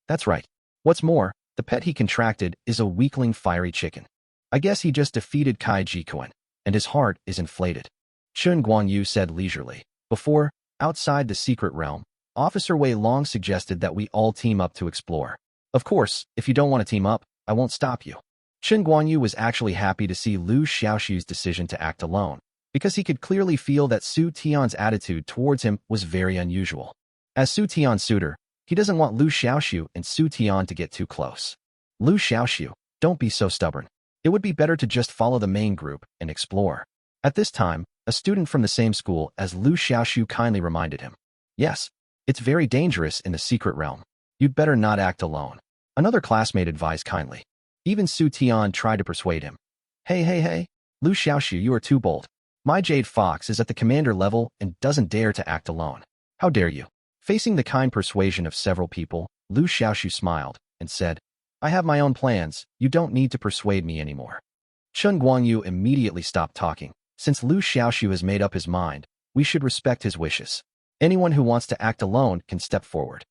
That's right. What's more, the pet he contracted is a weakling fiery chicken. I guess he just defeated Kai Jikuan, and his heart is inflated. Chun Guanyu said leisurely. Before, outside the secret realm, Officer Wei Long suggested that we all team up to explore. Of course, if you don't want to team up, I won't stop you. Chun Guanyu was actually happy to see Liu Xiaoxu's decision to act alone, because he could clearly feel that Su Tian's attitude towards him was very unusual. As Su Tian's suitor, he doesn't want Liu Xiaoxu and Su Tian to get too close. Liu Xiaoxu, don't be so stubborn. It would be better to just follow the main group and explore. At this time, a student from the same school as Liu Xiaoxu kindly reminded him. Yes, it's very dangerous in the secret realm. You'd better not act alone. Another classmate advised kindly. Even Su Tian tried to persuade him. Hey, Liu Xiaoxu, you are too bold. My jade fox is at the commander level and doesn't dare to act alone. How dare you? Facing the kind persuasion of several people, Liu Xiaoxu smiled and said, I have my own plans, you don't need to persuade me anymore. Chun Guanyu immediately stopped talking. Since Liu Xiaoxu has made up his mind, we should respect his wishes. Anyone who wants to act alone can step forward.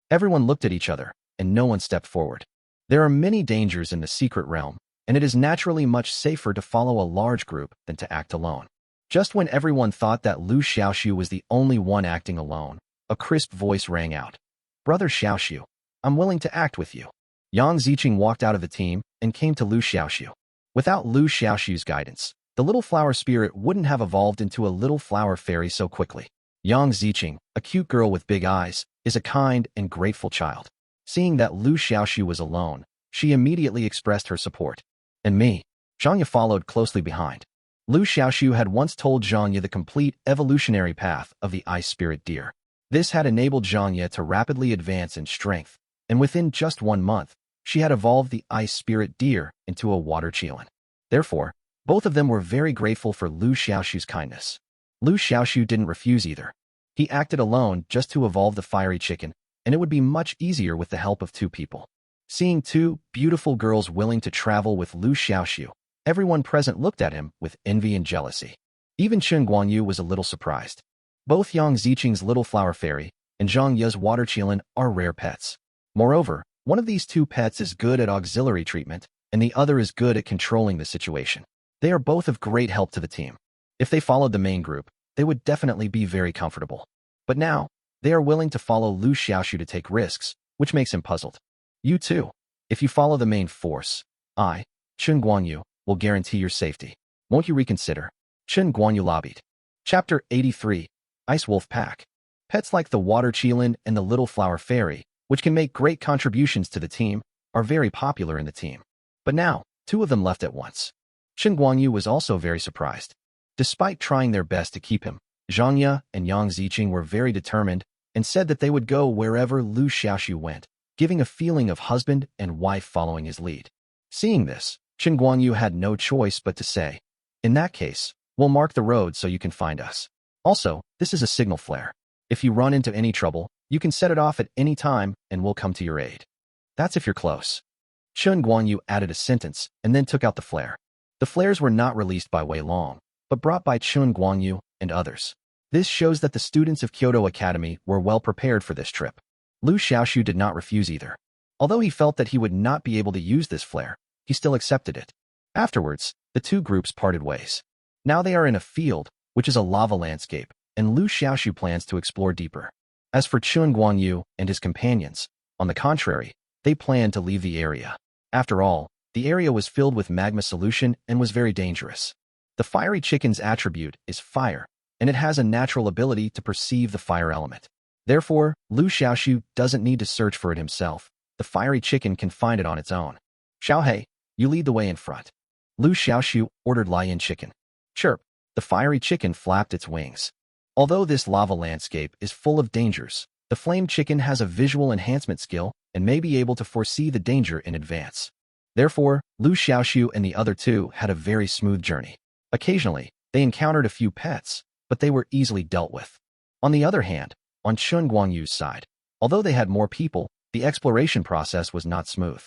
Everyone looked at each other, and no one stepped forward. There are many dangers in the secret realm, and it is naturally much safer to follow a large group than to act alone. Just when everyone thought that Liu Xiaoxu was the only one acting alone, a crisp voice rang out. Brother Xiaoxu, I'm willing to act with you. Yang Ziqing walked out of the team and came to Liu Xiaoxu. Without Liu Xiaoxu's guidance, the little flower spirit wouldn't have evolved into a little flower fairy so quickly. Yang Ziqing, a cute girl with big eyes, is a kind and grateful child. Seeing that Liu Xiaoxu was alone, she immediately expressed her support. And me. Zhangya followed closely behind. Liu Xiaoxu had once told Zhangya the complete evolutionary path of the ice spirit deer. This had enabled Zhangya to rapidly advance in strength, and within just 1 month, she had evolved the ice spirit deer into a water qilin. Therefore, both of them were very grateful for Liu Xiaoxu's kindness. Liu Xiaoxu didn't refuse either. He acted alone just to evolve the fiery chicken, and it would be much easier with the help of 2 people. Seeing 2 beautiful girls willing to travel with Liu Xiaoxu, everyone present looked at him with envy and jealousy. Even Chun Guanyu was a little surprised. Both Yang Ziqing's little flower fairy and Zhang Ye's water qilin are rare pets. Moreover, one of these 2 pets is good at auxiliary treatment, and the other is good at controlling the situation. They are both of great help to the team. If they followed the main group, they would definitely be very comfortable. But now, they are willing to follow Liu Xiaoxu to take risks, which makes him puzzled. You too. If you follow the main force, I, Chun Guanyu, will guarantee your safety. Won't you reconsider? Chun Guanyu lobbied. Chapter 83. Ice Wolf Pack. Pets like the water qilin and the little flower fairy, which can make great contributions to the team, are very popular in the team. But now, 2 of them left at once. Chun Guanyu was also very surprised. Despite trying their best to keep him, Zhang Ye and Yang Ziqing were very determined and said that they would go wherever Liu Xiaoxu went, giving a feeling of husband and wife following his lead. Seeing this, Chun Guanyu had no choice but to say, in that case, we'll mark the road so you can find us. Also, this is a signal flare. If you run into any trouble, You can set it off at any time and we'll come to your aid. That's if you're close. Chun Guanyu added a sentence and then took out the flare. The flares were not released by Wei Long, but brought by Chun Guanyu and others. This shows that the students of Kyoto Academy were well prepared for this trip. Liu Xiaoxu did not refuse either. Although he felt that he would not be able to use this flare, he still accepted it. Afterwards, the two groups parted ways. Now they are in a field, which is a lava landscape, and Liu Xiaoxu plans to explore deeper. As for Chun Guanyu and his companions, on the contrary, they planned to leave the area. After all, the area was filled with magma solution and was very dangerous. The fiery chicken's attribute is fire, and it has a natural ability to perceive the fire element. Therefore, Liu Xiaoxu doesn't need to search for it himself. The fiery chicken can find it on its own. Xiaohei, you lead the way in front. Liu Xiaoxu ordered Lion Chicken. Chirp, the fiery chicken flapped its wings. Although this lava landscape is full of dangers, the flame chicken has a visual enhancement skill and may be able to foresee the danger in advance. Therefore, Liu Xiaoxu and the other two had a very smooth journey. Occasionally, they encountered a few pets, but they were easily dealt with. On the other hand, on Chun Guanyu's side, although they had more people, the exploration process was not smooth.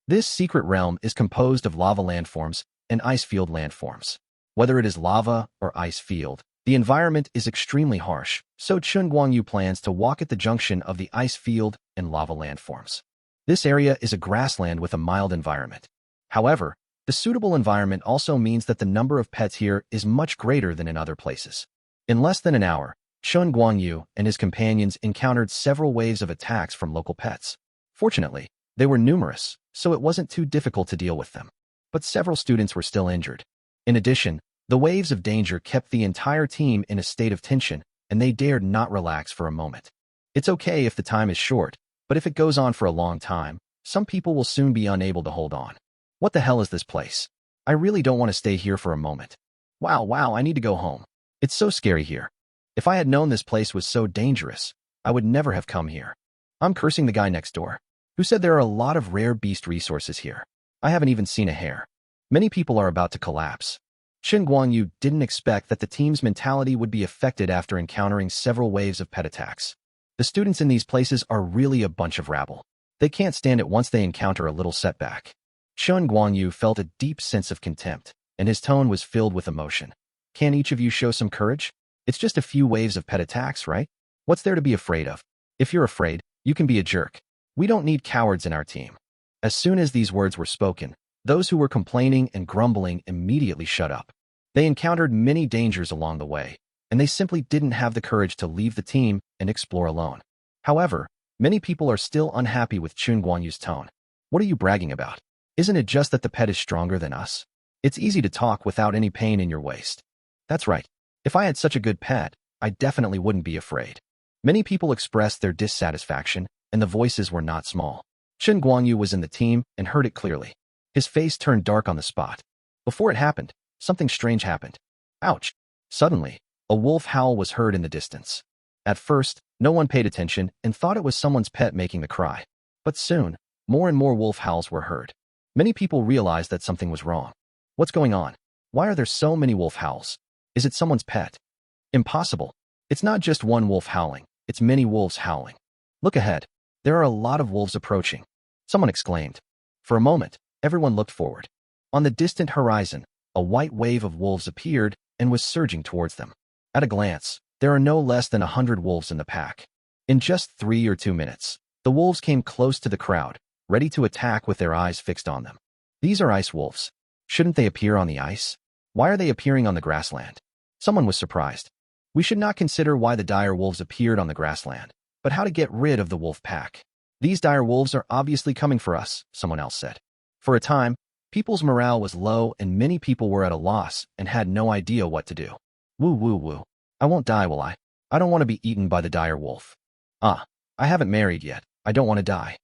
This secret realm is composed of lava landforms and ice field landforms. Whether it is lava or ice field, the environment is extremely harsh, so Chun Guanyu plans to walk at the junction of the ice field and lava landforms. This area is a grassland with a mild environment. However, the suitable environment also means that the number of pets here is much greater than in other places. In less than an hour, Chun Guanyu and his companions encountered several waves of attacks from local pets. Fortunately, they were numerous, so it wasn't too difficult to deal with them. But several students were still injured. In addition, the waves of danger kept the entire team in a state of tension, and they dared not relax for a moment. It's okay if the time is short, but if it goes on for a long time, some people will soon be unable to hold on. What the hell is this place? I really don't want to stay here for a moment. Wow, I need to go home. It's so scary here. If I had known this place was so dangerous, I would never have come here. I'm cursing the guy next door, who said there are a lot of rare beast resources here. I haven't even seen a hare. Many people are about to collapse. Chun Guanyu didn't expect that the team's mentality would be affected after encountering several waves of pet attacks. The students in these places are really a bunch of rabble. They can't stand it once they encounter a little setback. Chun Guanyu felt a deep sense of contempt, and his tone was filled with emotion. Can each of you show some courage? It's just a few waves of pet attacks, right? What's there to be afraid of? If you're afraid, you can be a jerk. We don't need cowards in our team. As soon as these words were spoken, those who were complaining and grumbling immediately shut up. They encountered many dangers along the way, and they simply didn't have the courage to leave the team and explore alone. However, many people are still unhappy with Chun Guanyu's tone. What are you bragging about? Isn't it just that the pet is stronger than us? It's easy to talk without any pain in your waist. That's right. If I had such a good pet, I definitely wouldn't be afraid. Many people expressed their dissatisfaction, and the voices were not small. Chun Guanyu was in the team and heard it clearly. His face turned dark on the spot. Before it happened, something strange happened. Ouch! Suddenly, a wolf howl was heard in the distance. At first, no one paid attention and thought it was someone's pet making the cry. But soon, more and more wolf howls were heard. Many people realized that something was wrong. What's going on? Why are there so many wolf howls? Is it someone's pet? Impossible. It's not just one wolf howling, it's many wolves howling. Look ahead. There are a lot of wolves approaching. Someone exclaimed. For a moment, everyone looked forward. On the distant horizon, a white wave of wolves appeared and was surging towards them. At a glance, there are no less than 100 wolves in the pack. In just 3 or 2 minutes, the wolves came close to the crowd, ready to attack with their eyes fixed on them. These are ice wolves. Shouldn't they appear on the ice? Why are they appearing on the grassland? Someone was surprised. We should not consider why the dire wolves appeared on the grassland, but how to get rid of the wolf pack. These dire wolves are obviously coming for us, someone else said. For a time, people's morale was low and many people were at a loss and had no idea what to do. Woo. I won't die, will I? I don't want to be eaten by the dire wolf. I haven't married yet. I don't want to die.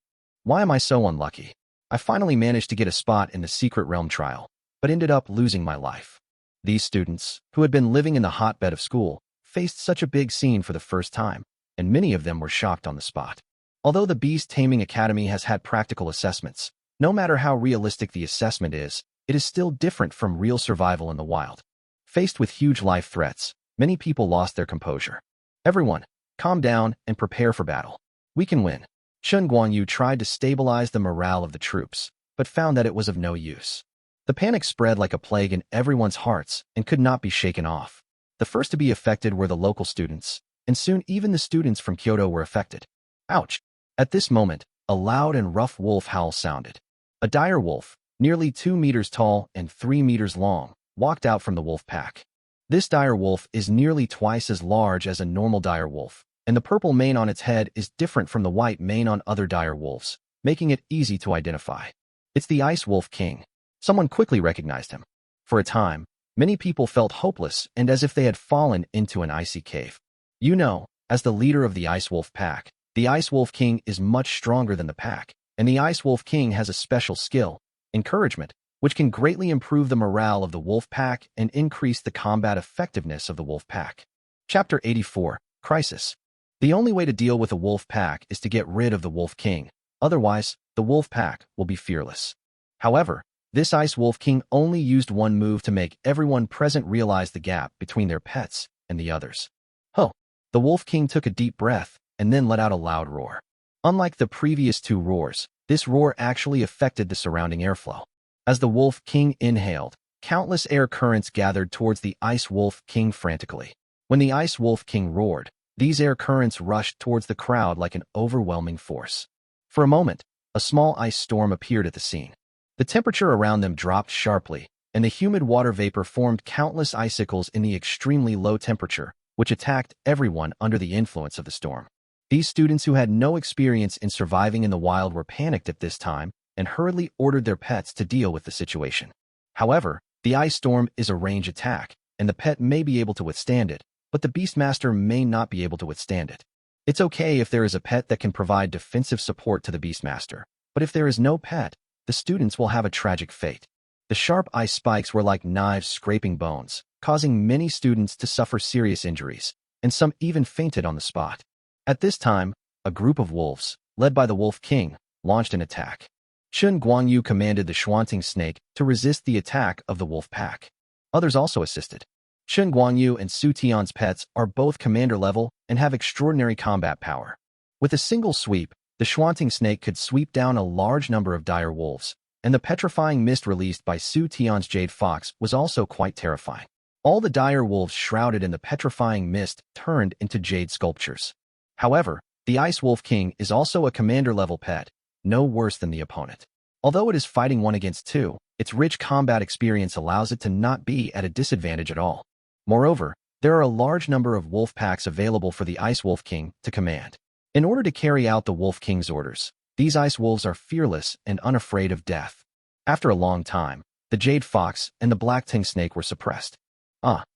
Why am I so unlucky? I finally managed to get a spot in the secret realm trial, but ended up losing my life. These students, who had been living in the hotbed of school, faced such a big scene for the first time, and many of them were shocked on the spot. Although the Beast Taming Academy has had practical assessments, no matter how realistic the assessment is, it is still different from real survival in the wild. Faced with huge life threats, many people lost their composure. Everyone, calm down and prepare for battle. We can win. Chen Guanyu tried to stabilize the morale of the troops, but found that it was of no use. The panic spread like a plague in everyone's hearts and could not be shaken off. The first to be affected were the local students, and soon even the students from Kyoto were affected. Ouch! At this moment, a loud and rough wolf howl sounded. A dire wolf, nearly 2 meters tall and 3 meters long, walked out from the wolf pack. This dire wolf is nearly twice as large as a normal dire wolf, and the purple mane on its head is different from the white mane on other dire wolves, making it easy to identify. It's the Ice Wolf King. Someone quickly recognized him. For a time, many people felt hopeless and as if they had fallen into an icy cave. You know, as the leader of the Ice Wolf pack, the Ice Wolf King is much stronger than the pack, and the Ice Wolf King has a special skill, encouragement, which can greatly improve the morale of the wolf pack and increase the combat effectiveness of the wolf pack. Chapter 84, Crisis. The only way to deal with a wolf pack is to get rid of the Wolf King, otherwise, the wolf pack will be fearless. However, this Ice Wolf King only used one move to make everyone present realize the gap between their pets and the others. Huh! The Wolf King took a deep breath and then let out a loud roar. Unlike the previous two roars, this roar actually affected the surrounding airflow. As the Wolf King inhaled, countless air currents gathered towards the Ice Wolf King frantically. When the Ice Wolf King roared, these air currents rushed towards the crowd like an overwhelming force. For a moment, a small ice storm appeared at the scene. The temperature around them dropped sharply, and the humid water vapor formed countless icicles in the extremely low temperature, which attacked everyone under the influence of the storm. These students who had no experience in surviving in the wild were panicked at this time and hurriedly ordered their pets to deal with the situation. However, the ice storm is a range attack, and the pet may be able to withstand it, but the Beastmaster may not be able to withstand it. It's okay if there is a pet that can provide defensive support to the Beastmaster, but if there is no pet, the students will have a tragic fate. The sharp ice spikes were like knives scraping bones, causing many students to suffer serious injuries, and some even fainted on the spot. At this time, a group of wolves, led by the Wolf King, launched an attack. Chen Guanyu commanded the Xuanting snake to resist the attack of the wolf pack. Others also assisted. Chen Guanyu and Su Tian's pets are both commander level and have extraordinary combat power. With a single sweep, the Xuanting snake could sweep down a large number of dire wolves, and the petrifying mist released by Su Tian's jade fox was also quite terrifying. All the dire wolves shrouded in the petrifying mist turned into jade sculptures. However, the Ice Wolf King is also a commander-level pet, no worse than the opponent. Although it is fighting 1 against 2, its rich combat experience allows it to not be at a disadvantage at all. Moreover, there are a large number of wolf packs available for the Ice Wolf King to command. In order to carry out the Wolf King's orders, these ice wolves are fearless and unafraid of death. After a long time, the jade fox and the black ting snake were suppressed.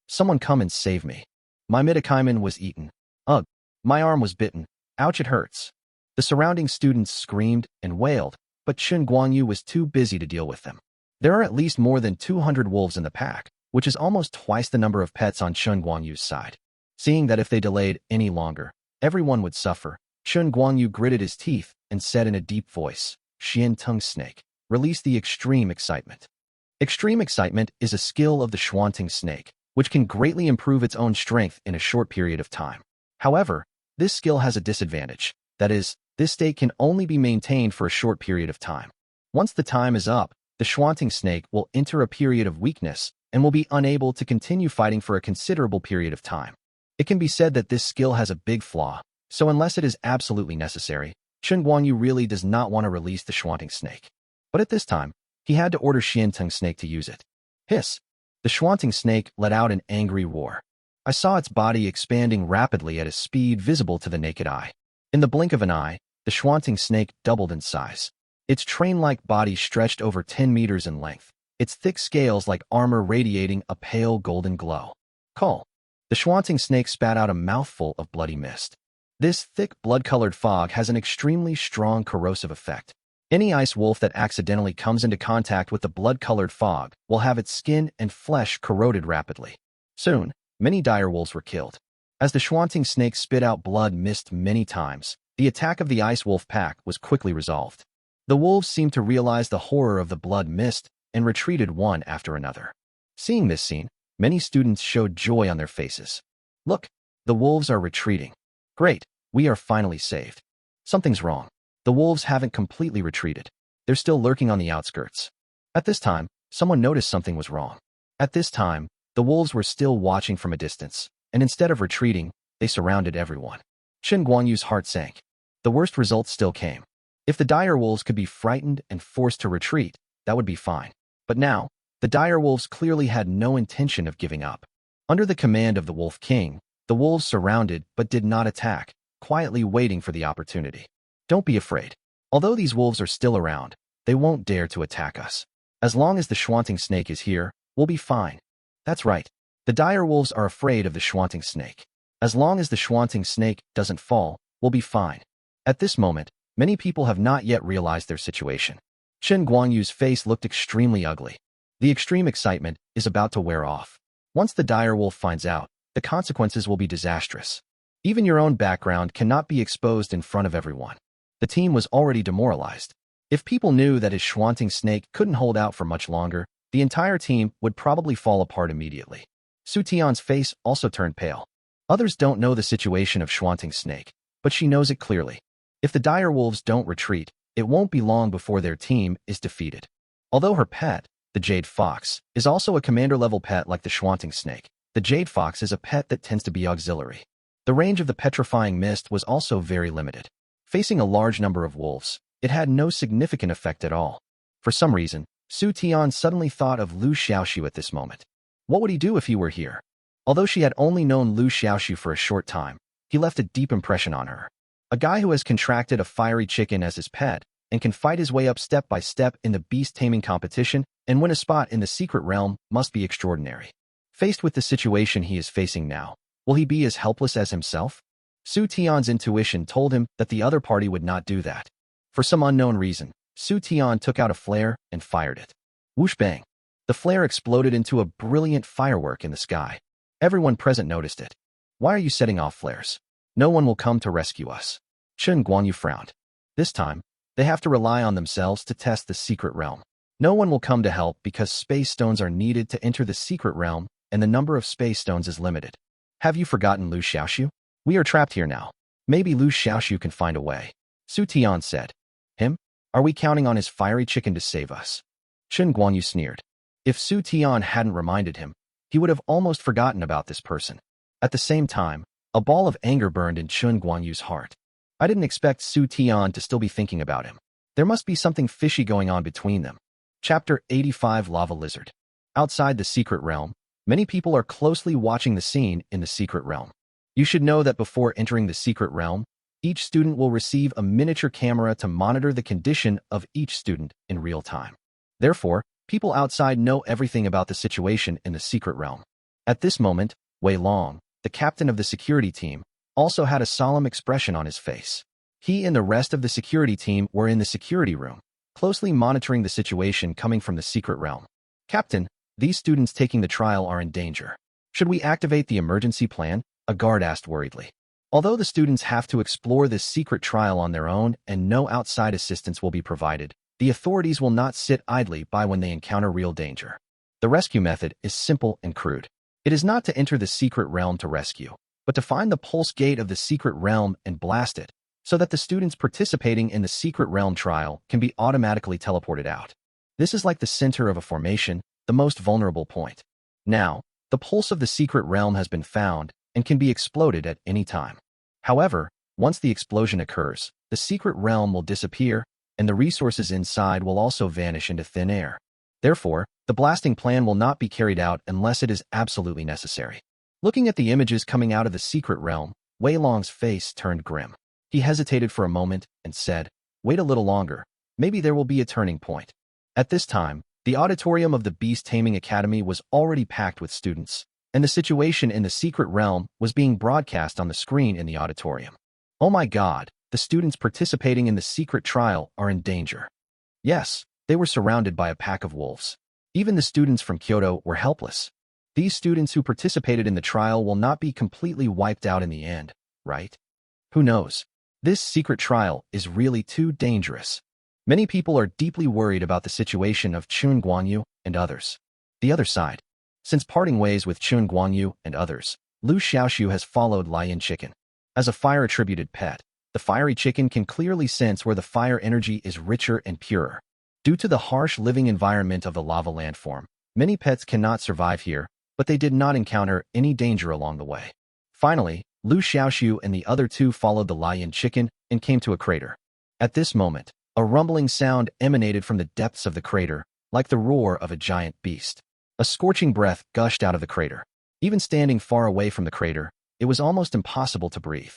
Someone come and save me. My midakaiman was eaten. Ugh, my arm was bitten. Ouch, it hurts. The surrounding students screamed and wailed, but Chen Guanyu was too busy to deal with them. There are at least more than 200 wolves in the pack, which is almost twice the number of pets on Chen Guanyu's side. Seeing that if they delayed any longer, everyone would suffer, Chen Guanyu gritted his teeth and said in a deep voice, Xian Tung Snake, release the extreme excitement. Extreme excitement is a skill of the Xuanting snake, which can greatly improve its own strength in a short period of time. However, this skill has a disadvantage. That is, this state can only be maintained for a short period of time. Once the time is up, the Xuanting snake will enter a period of weakness and will be unable to continue fighting for a considerable period of time. It can be said that this skill has a big flaw, so unless it is absolutely necessary, Chen Guanyu really does not want to release the Xuanting snake. But at this time, he had to order Xian Tung snake to use it. Hiss! The Xuanting snake let out an angry roar. I saw its body expanding rapidly at a speed visible to the naked eye. In the blink of an eye, the Xuanting snake doubled in size. Its train-like body stretched over 10 meters in length, its thick scales like armor radiating a pale golden glow. Call! The Xuanting snake spat out a mouthful of bloody mist. This thick blood-colored fog has an extremely strong corrosive effect. Any ice wolf that accidentally comes into contact with the blood-colored fog will have its skin and flesh corroded rapidly. Soon, many dire wolves were killed. As the Xuanting snake spit out blood mist many times, the attack of the ice wolf pack was quickly resolved. The wolves seemed to realize the horror of the blood mist and retreated one after another. Seeing this scene, many students showed joy on their faces. Look, the wolves are retreating. Great, we are finally saved. Something's wrong. The wolves haven't completely retreated. They're still lurking on the outskirts. At this time, someone noticed something was wrong. At this time, the wolves were still watching from a distance, and instead of retreating, they surrounded everyone. Chen Guangyu's heart sank. The worst results still came. If the dire wolves could be frightened and forced to retreat, that would be fine. But now, the dire wolves clearly had no intention of giving up. Under the command of the Wolf King, the wolves surrounded but did not attack, quietly waiting for the opportunity. Don't be afraid. Although these wolves are still around, they won't dare to attack us. As long as the Schwanting snake is here, we'll be fine. That's right. The dire wolves are afraid of the Schwanting snake. As long as the Schwanting snake doesn't fall, we'll be fine. At this moment, many people have not yet realized their situation. Chen Guangyu's face looked extremely ugly. The extreme excitement is about to wear off. Once the dire wolf finds out, the consequences will be disastrous. Even your own background cannot be exposed in front of everyone. The team was already demoralized. If people knew that his Schwanting snake couldn't hold out for much longer, the entire team would probably fall apart immediately. Su Tian's face also turned pale. Others don't know the situation of Schwanting snake, but she knows it clearly. If the dire wolves don't retreat, it won't be long before their team is defeated. Although her pet, the Jade Fox, is also a commander-level pet like the Schwanting snake, the Jade Fox is a pet that tends to be auxiliary. The range of the petrifying mist was also very limited. Facing a large number of wolves, it had no significant effect at all. For some reason, Su Tian suddenly thought of Liu Xiaoxu at this moment. What would he do if he were here? Although she had only known Liu Xiaoxu for a short time, he left a deep impression on her. A guy who has contracted a fiery chicken as his pet and can fight his way up step by step in the beast taming competition and win a spot in the secret realm must be extraordinary. Faced with the situation he is facing now, will he be as helpless as himself? Su Tian's intuition told him that the other party would not do that. For some unknown reason, Su Tian took out a flare and fired it. Whoosh bang! The flare exploded into a brilliant firework in the sky. Everyone present noticed it. Why are you setting off flares? No one will come to rescue us. Chen Guanyu frowned. This time, they have to rely on themselves to test the secret realm. No one will come to help because space stones are needed to enter the secret realm, and the number of space stones is limited. Have you forgotten Liu Xiaoxu? We are trapped here now. Maybe Liu Xiaoxu can find a way. Su Tian said. Him? Are we counting on his fiery chicken to save us? Chen Guanyu sneered. If Su Tian hadn't reminded him, he would have almost forgotten about this person. At the same time, a ball of anger burned in Chen Guanyu's heart. I didn't expect Su Tian to still be thinking about him. There must be something fishy going on between them. Chapter 85 Lava Lizard. Outside the secret realm, many people are closely watching the scene in the secret realm. You should know that before entering the secret realm, each student will receive a miniature camera to monitor the condition of each student in real time. Therefore, people outside know everything about the situation in the secret realm. At this moment, Wei Long, the captain of the security team, also had a solemn expression on his face. He and the rest of the security team were in the security room, closely monitoring the situation coming from the secret realm. Captain, these students taking the trial are in danger. Should we activate the emergency plan? A guard asked worriedly. Although the students have to explore this secret trial on their own and no outside assistance will be provided, the authorities will not sit idly by when they encounter real danger. The rescue method is simple and crude. It is not to enter the secret realm to rescue, but to find the pulse gate of the secret realm and blast it, so that the students participating in the secret realm trial can be automatically teleported out. This is like the center of a formation, the most vulnerable point. Now, the pulse of the secret realm has been found and can be exploded at any time. However, once the explosion occurs, the secret realm will disappear, and the resources inside will also vanish into thin air. Therefore, the blasting plan will not be carried out unless it is absolutely necessary. Looking at the images coming out of the secret realm, Wei Long's face turned grim. He hesitated for a moment and said, "Wait a little longer. Maybe there will be a turning point." At this time, the auditorium of the Beast Taming Academy was already packed with students, and the situation in the secret realm was being broadcast on the screen in the auditorium. Oh my God, the students participating in the secret trial are in danger. Yes, they were surrounded by a pack of wolves. Even the students from Kyoto were helpless. These students who participated in the trial will not be completely wiped out in the end, right? Who knows? This secret trial is really too dangerous. Many people are deeply worried about the situation of Chen Guanyu and others. The other side. Since parting ways with Chen Guanyu and others, Liu Xiaoxu has followed Lion Chicken. As a fire-attributed pet, The fiery chicken can clearly sense where the fire energy is richer and purer. Due to the harsh living environment of the lava landform, many pets cannot survive here, but they did not encounter any danger along the way. Finally, Liu Xiaoxu and the other two followed the lion chicken and came to a crater. At this moment, a rumbling sound emanated from the depths of the crater, like the roar of a giant beast. A scorching breath gushed out of the crater. Even standing far away from the crater, it was almost impossible to breathe.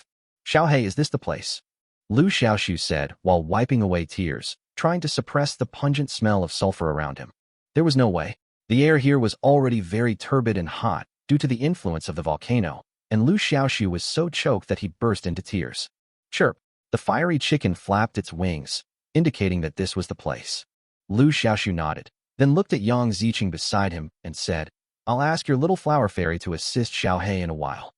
"Xiaohei, is this the place?" Liu Xiaoxu said while wiping away tears, trying to suppress the pungent smell of sulfur around him. There was no way. The air here was already very turbid and hot due to the influence of the volcano, and Liu Xiaoxu was so choked that he burst into tears. Chirp! The fiery chicken flapped its wings, indicating that this was the place. Liu Xiaoxu nodded, then looked at Yang Ziqing beside him and said, "I'll ask your little flower fairy to assist Xiaohei in a while."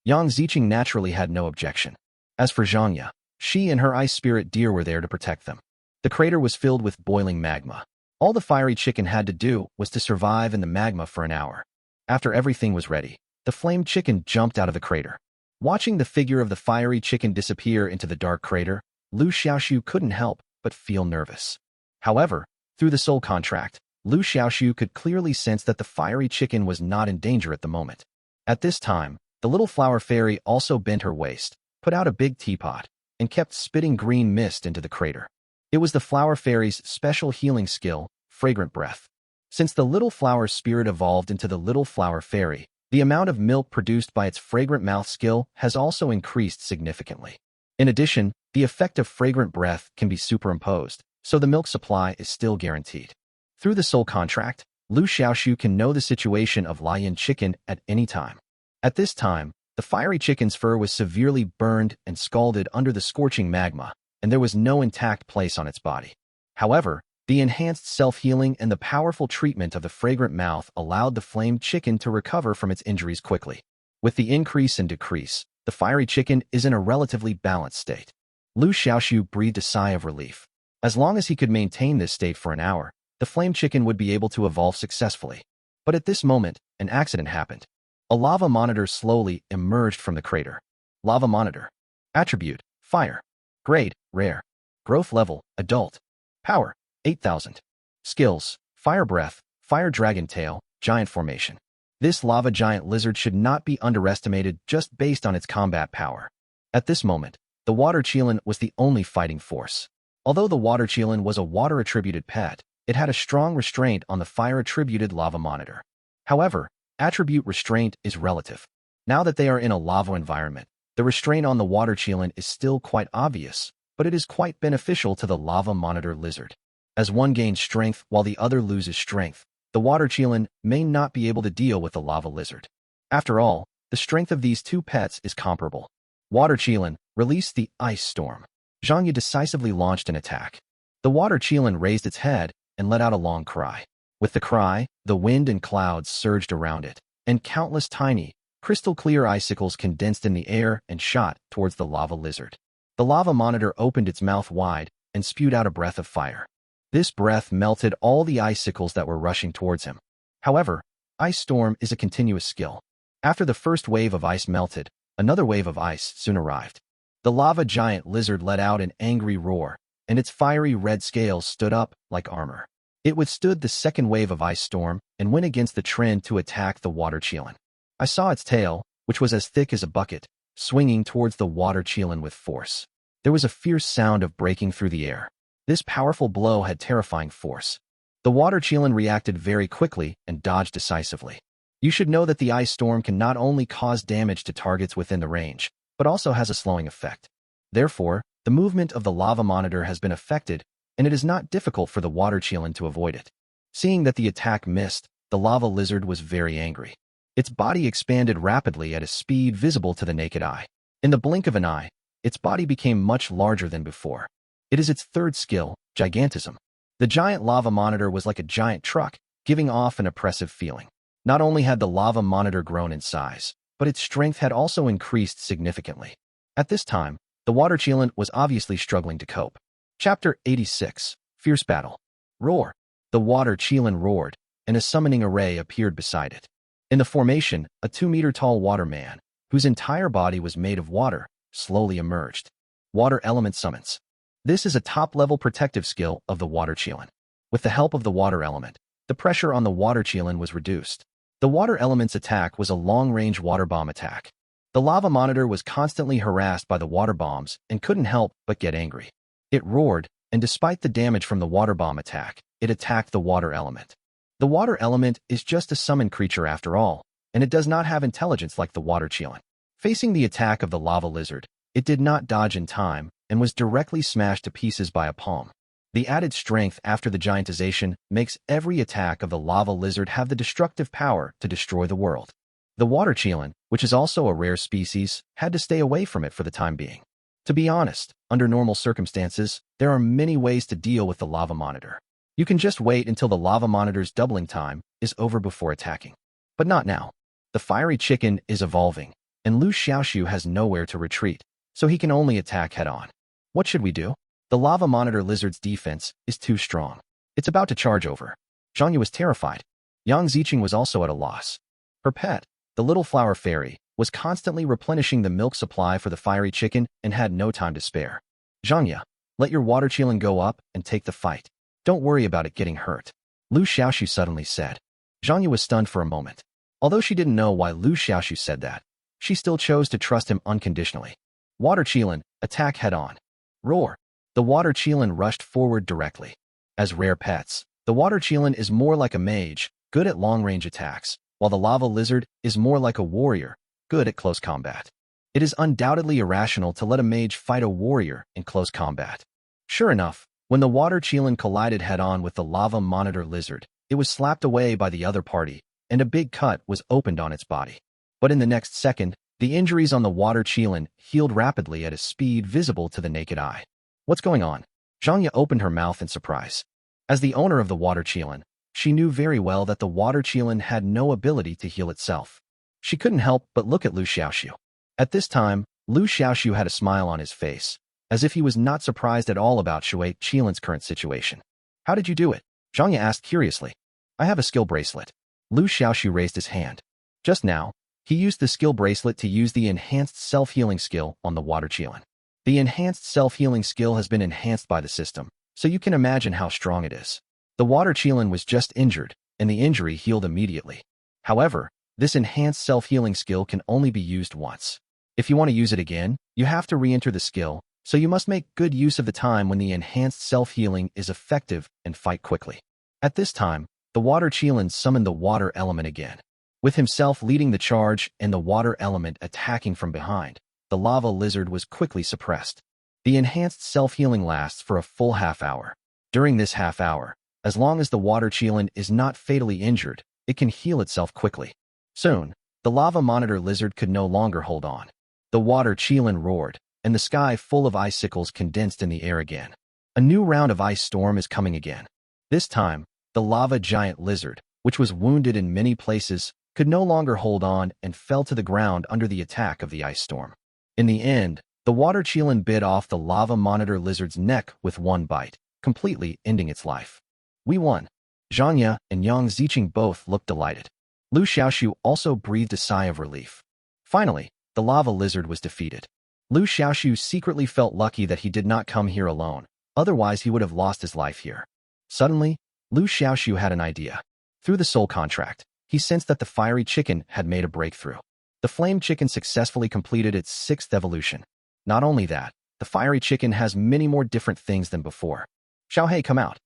Yang Ziqing naturally had no objection. As for Zhangya, she and her ice spirit deer were there to protect them. The crater was filled with boiling magma. All the fiery chicken had to do was to survive in the magma for an hour. After everything was ready, the flamed chicken jumped out of the crater. Watching the figure of the fiery chicken disappear into the dark crater, Liu Xiaoxu couldn't help but feel nervous. However, through the soul contract, Liu Xiaoxu could clearly sense that the fiery chicken was not in danger at the moment. At this time, the little flower fairy also bent her waist, put out a big teapot, and kept spitting green mist into the crater. It was the flower fairy's special healing skill, fragrant breath. Since the little flower spirit evolved into the little flower fairy, the amount of milk produced by its fragrant mouth skill has also increased significantly. In addition, the effect of fragrant breath can be superimposed, so the milk supply is still guaranteed. Through the soul contract, Liu Xiaoxu can know the situation of lion chicken at any time. At this time, the fiery chicken's fur was severely burned and scalded under the scorching magma, and there was no intact place on its body. However, the enhanced self-healing and the powerful treatment of the fragrant mouth allowed the flamed chicken to recover from its injuries quickly. With the increase and decrease, the fiery chicken is in a relatively balanced state. Liu Xiaoxu breathed a sigh of relief. As long as he could maintain this state for an hour, the flamed chicken would be able to evolve successfully. But at this moment, an accident happened. A lava monitor slowly emerged from the crater. Lava monitor. Attribute: fire. Grade: rare. Growth level: adult. Power: 8,000. Skills: fire breath, fire dragon tail, giant formation. This lava giant lizard should not be underestimated just based on its combat power. At this moment, the water chelan was the only fighting force. Although the water chelan was a water-attributed pet, it had a strong restraint on the fire-attributed lava monitor. However, attribute restraint is relative. Now that they are in a lava environment, the restraint on the water chelan is still quite obvious, but it is quite beneficial to the lava monitor lizard. As one gains strength while the other loses strength, the water chelan may not be able to deal with the lava lizard. After all, the strength of these two pets is comparable. Water chelan, release the ice storm. Zhangya decisively launched an attack. The water chelan raised its head and let out a long cry. With the cry, the wind and clouds surged around it, and countless tiny, crystal-clear icicles condensed in the air and shot towards the lava lizard. The lava monitor opened its mouth wide and spewed out a breath of fire. This breath melted all the icicles that were rushing towards him. However, ice storm is a continuous skill. After the first wave of ice melted, another wave of ice soon arrived. The lava giant lizard let out an angry roar, and its fiery red scales stood up like armor. It withstood the second wave of ice storm and went against the trend to attack the water chelan. I saw its tail, which was as thick as a bucket, swinging towards the water chelan with force. There was a fierce sound of breaking through the air. This powerful blow had terrifying force. The water chelan reacted very quickly and dodged decisively. You should know that the ice storm can not only cause damage to targets within the range, but also has a slowing effect. Therefore, the movement of the lava monitor has been affected, and it is not difficult for the water chelan to avoid it. Seeing that the attack missed, the lava lizard was very angry. Its body expanded rapidly at a speed visible to the naked eye. In the blink of an eye, its body became much larger than before. It is its third skill, gigantism. The giant lava monitor was like a giant truck, giving off an oppressive feeling. Not only had the lava monitor grown in size, but its strength had also increased significantly. At this time, the water chelan was obviously struggling to cope. Chapter 86, Fierce Battle. Roar. The water chelan roared, and a summoning array appeared beside it. In the formation, a 2-meter-tall water man, whose entire body was made of water, slowly emerged. Water Element Summons. This is a top-level protective skill of the Water Qilin. With the help of the Water Element, the pressure on the Water Qilin was reduced. The Water Element's attack was a long-range water bomb attack. The lava monitor was constantly harassed by the water bombs and couldn't help but get angry. It roared, and despite the damage from the water bomb attack, it attacked the Water Element. The Water Element is just a summoned creature after all, and it does not have intelligence like the Water Qilin. Facing the attack of the lava lizard, it did not dodge in time and was directly smashed to pieces by a palm. The added strength after the giantization makes every attack of the lava lizard have the destructive power to destroy the world. The Water Qilin, which is also a rare species, had to stay away from it for the time being. To be honest, under normal circumstances, there are many ways to deal with the lava monitor. You can just wait until the lava monitor's doubling time is over before attacking. But not now. The fiery chicken is evolving, and Liu Xiaoxu has nowhere to retreat, so he can only attack head-on. What should we do? The lava monitor lizard's defense is too strong. It's about to charge over. Zhangya was terrified. Yang Ziqing was also at a loss. Her pet, the little flower fairy, was constantly replenishing the milk supply for the fiery chicken and had no time to spare. Zhangya, let your Water Qilin go up and take the fight. Don't worry about it getting hurt, Liu Xiaoxu suddenly said. Zhangya was stunned for a moment. Although she didn't know why Liu Xiaoxu said that, she still chose to trust him unconditionally. Water Qilin, attack head-on. Roar. The Water Qilin rushed forward directly. As rare pets, the Water Qilin is more like a mage, good at long-range attacks, while the lava lizard is more like a warrior, good at close combat. It is undoubtedly irrational to let a mage fight a warrior in close combat. Sure enough, when the Water Qilin collided head-on with the lava monitor lizard, it was slapped away by the other party, and a big cut was opened on its body. But in the next second, the injuries on the Water Qilin healed rapidly at a speed visible to the naked eye. What's going on? Zhangya opened her mouth in surprise. As the owner of the Water Qilin, she knew very well that the Water Qilin had no ability to heal itself. She couldn't help but look at Liu Xiaoxu. At this time, Liu Xiaoxu had a smile on his face, as if he was not surprised at all about Shui Qilin's current situation. How did you do it? Zhangya asked curiously. I have a skill bracelet. Liu Xiaoxu raised his hand. Just now, he used the skill bracelet to use the enhanced self-healing skill on the Water Qilin. The enhanced self-healing skill has been enhanced by the system, so you can imagine how strong it is. The Water Qilin was just injured, and the injury healed immediately. However, this enhanced self-healing skill can only be used once. If you want to use it again, you have to re-enter the skill, so you must make good use of the time when the enhanced self-healing is effective and fight quickly. At this time, the Water Qilin summoned the Water Element again. With himself leading the charge and the Water Element attacking from behind, the lava lizard was quickly suppressed. The enhanced self-healing lasts for a full half-hour. During this half-hour, as long as the Water Qilin is not fatally injured, it can heal itself quickly. Soon, the lava monitor lizard could no longer hold on. The Water Qilin roared, and the sky full of icicles condensed in the air again. A new round of ice storm is coming again. This time, the lava giant lizard, which was wounded in many places, could no longer hold on and fell to the ground under the attack of the ice storm. In the end, the Water Qilin bit off the lava monitor lizard's neck with one bite, completely ending its life. We won. Zhangya and Yang Ziqing both looked delighted. Liu Xiaoxu also breathed a sigh of relief. Finally, the lava lizard was defeated. Liu Xiaoxu secretly felt lucky that he did not come here alone, otherwise he would have lost his life here. Suddenly, Liu Xiaoxu had an idea. Through the soul contract, he sensed that the fiery chicken had made a breakthrough. The flame chicken successfully completed its 6th evolution. Not only that, the fiery chicken has many more different things than before. Xiaohei, come out.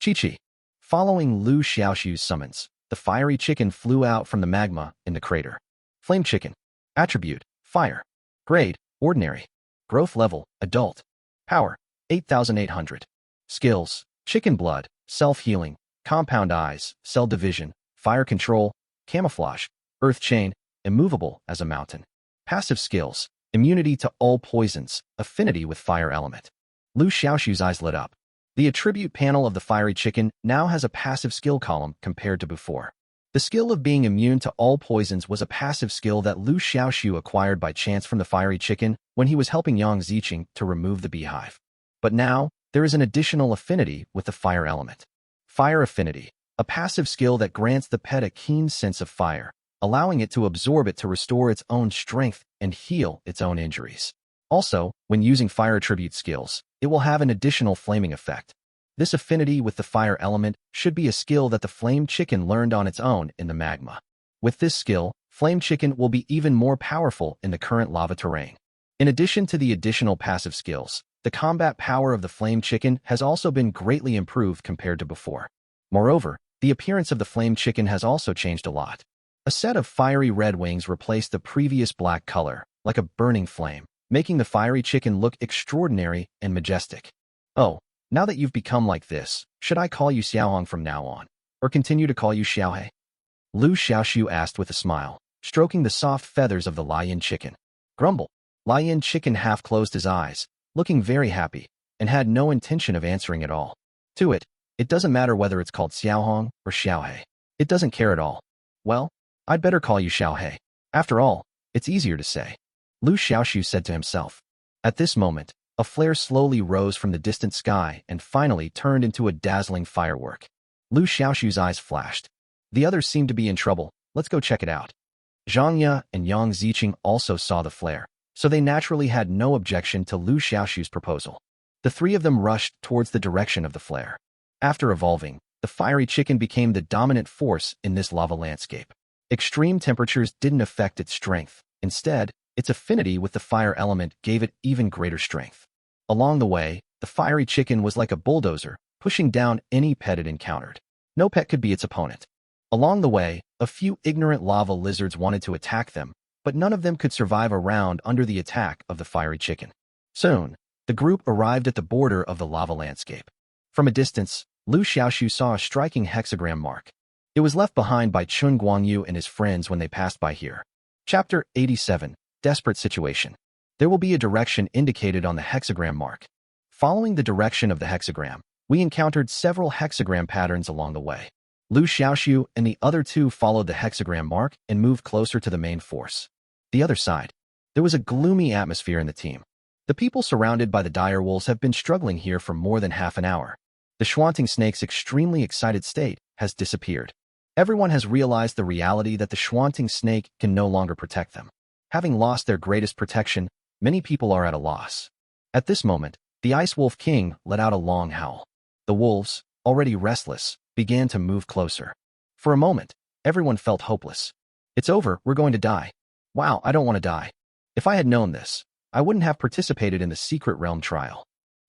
Chi-Chi. Following Liu Xiaoxu's summons, the fiery chicken flew out from the magma in the crater. Flame chicken. Attribute, fire. Grade, ordinary. Growth level, adult. Power, 8,800. Skills, chicken blood, self-healing, compound eyes, cell division, fire control, camouflage, earth chain, immovable as a mountain. Passive skills, immunity to all poisons, affinity with fire element. Liu Xiaoxu's eyes lit up. The attribute panel of the fiery chicken now has a passive skill column compared to before. The skill of being immune to all poisons was a passive skill that Liu Xiaoxu acquired by chance from the fiery chicken when he was helping Yang Ziqing to remove the beehive. But now, there is an additional affinity with the fire element. Fire affinity, a passive skill that grants the pet a keen sense of fire, allowing it to absorb it to restore its own strength and heal its own injuries. Also, when using fire attribute skills, it will have an additional flaming effect. This affinity with the fire element should be a skill that the flame chicken learned on its own in the magma. With this skill, flame chicken will be even more powerful in the current lava terrain. In addition to the additional passive skills, the combat power of the flame chicken has also been greatly improved compared to before. Moreover, the appearance of the flame chicken has also changed a lot. A set of fiery red wings replaced the previous black color, like a burning flame, making the fiery chicken look extraordinary and majestic. Oh, now that you've become like this, should I call you Xiaohong from now on, or continue to call you Xiaohe? Liu Xiaoxu asked with a smile, stroking the soft feathers of the lion chicken. Grumble. Lion chicken half closed his eyes, looking very happy, and had no intention of answering at all. To it, it doesn't matter whether it's called Xiaohong or Xiaohe. It doesn't care at all. Well, I'd better call you Xiaohe. After all, it's easier to say. Liu Xiaoxu said to himself. At this moment, a flare slowly rose from the distant sky and finally turned into a dazzling firework. Liu Xiaoxu's eyes flashed. The others seemed to be in trouble. Let's go check it out. Zhang Ya and Yang Ziqing also saw the flare, so they naturally had no objection to Liu Xiaoxu's proposal. The three of them rushed towards the direction of the flare. After evolving, the fiery chicken became the dominant force in this lava landscape. Extreme temperatures didn't affect its strength. Instead, its affinity with the fire element gave it even greater strength. Along the way, the fiery chicken was like a bulldozer, pushing down any pet it encountered. No pet could be its opponent. Along the way, a few ignorant lava lizards wanted to attack them, but none of them could survive a round under the attack of the fiery chicken. Soon, the group arrived at the border of the lava landscape. From a distance, Liu Xiaoxu saw a striking hexagram mark. It was left behind by Chun Guangyu and his friends when they passed by here. Chapter 87. Desperate Situation. There will be a direction indicated on the hexagram mark. Following the direction of the hexagram, we encountered several hexagram patterns along the way. Liu Xiaoxu and the other two followed the hexagram mark and moved closer to the main force. The other side. There was a gloomy atmosphere in the team. The people surrounded by the dire wolves have been struggling here for more than half an hour. The Schwanting snake's extremely excited state has disappeared. Everyone has realized the reality that the Schwanting snake can no longer protect them. Having lost their greatest protection, many people are at a loss. At this moment, the Ice Wolf King let out a long howl. The wolves, already restless, began to move closer. For a moment, everyone felt hopeless. It's over, we're going to die. Wow, I don't want to die. If I had known this, I wouldn't have participated in the Secret Realm trial.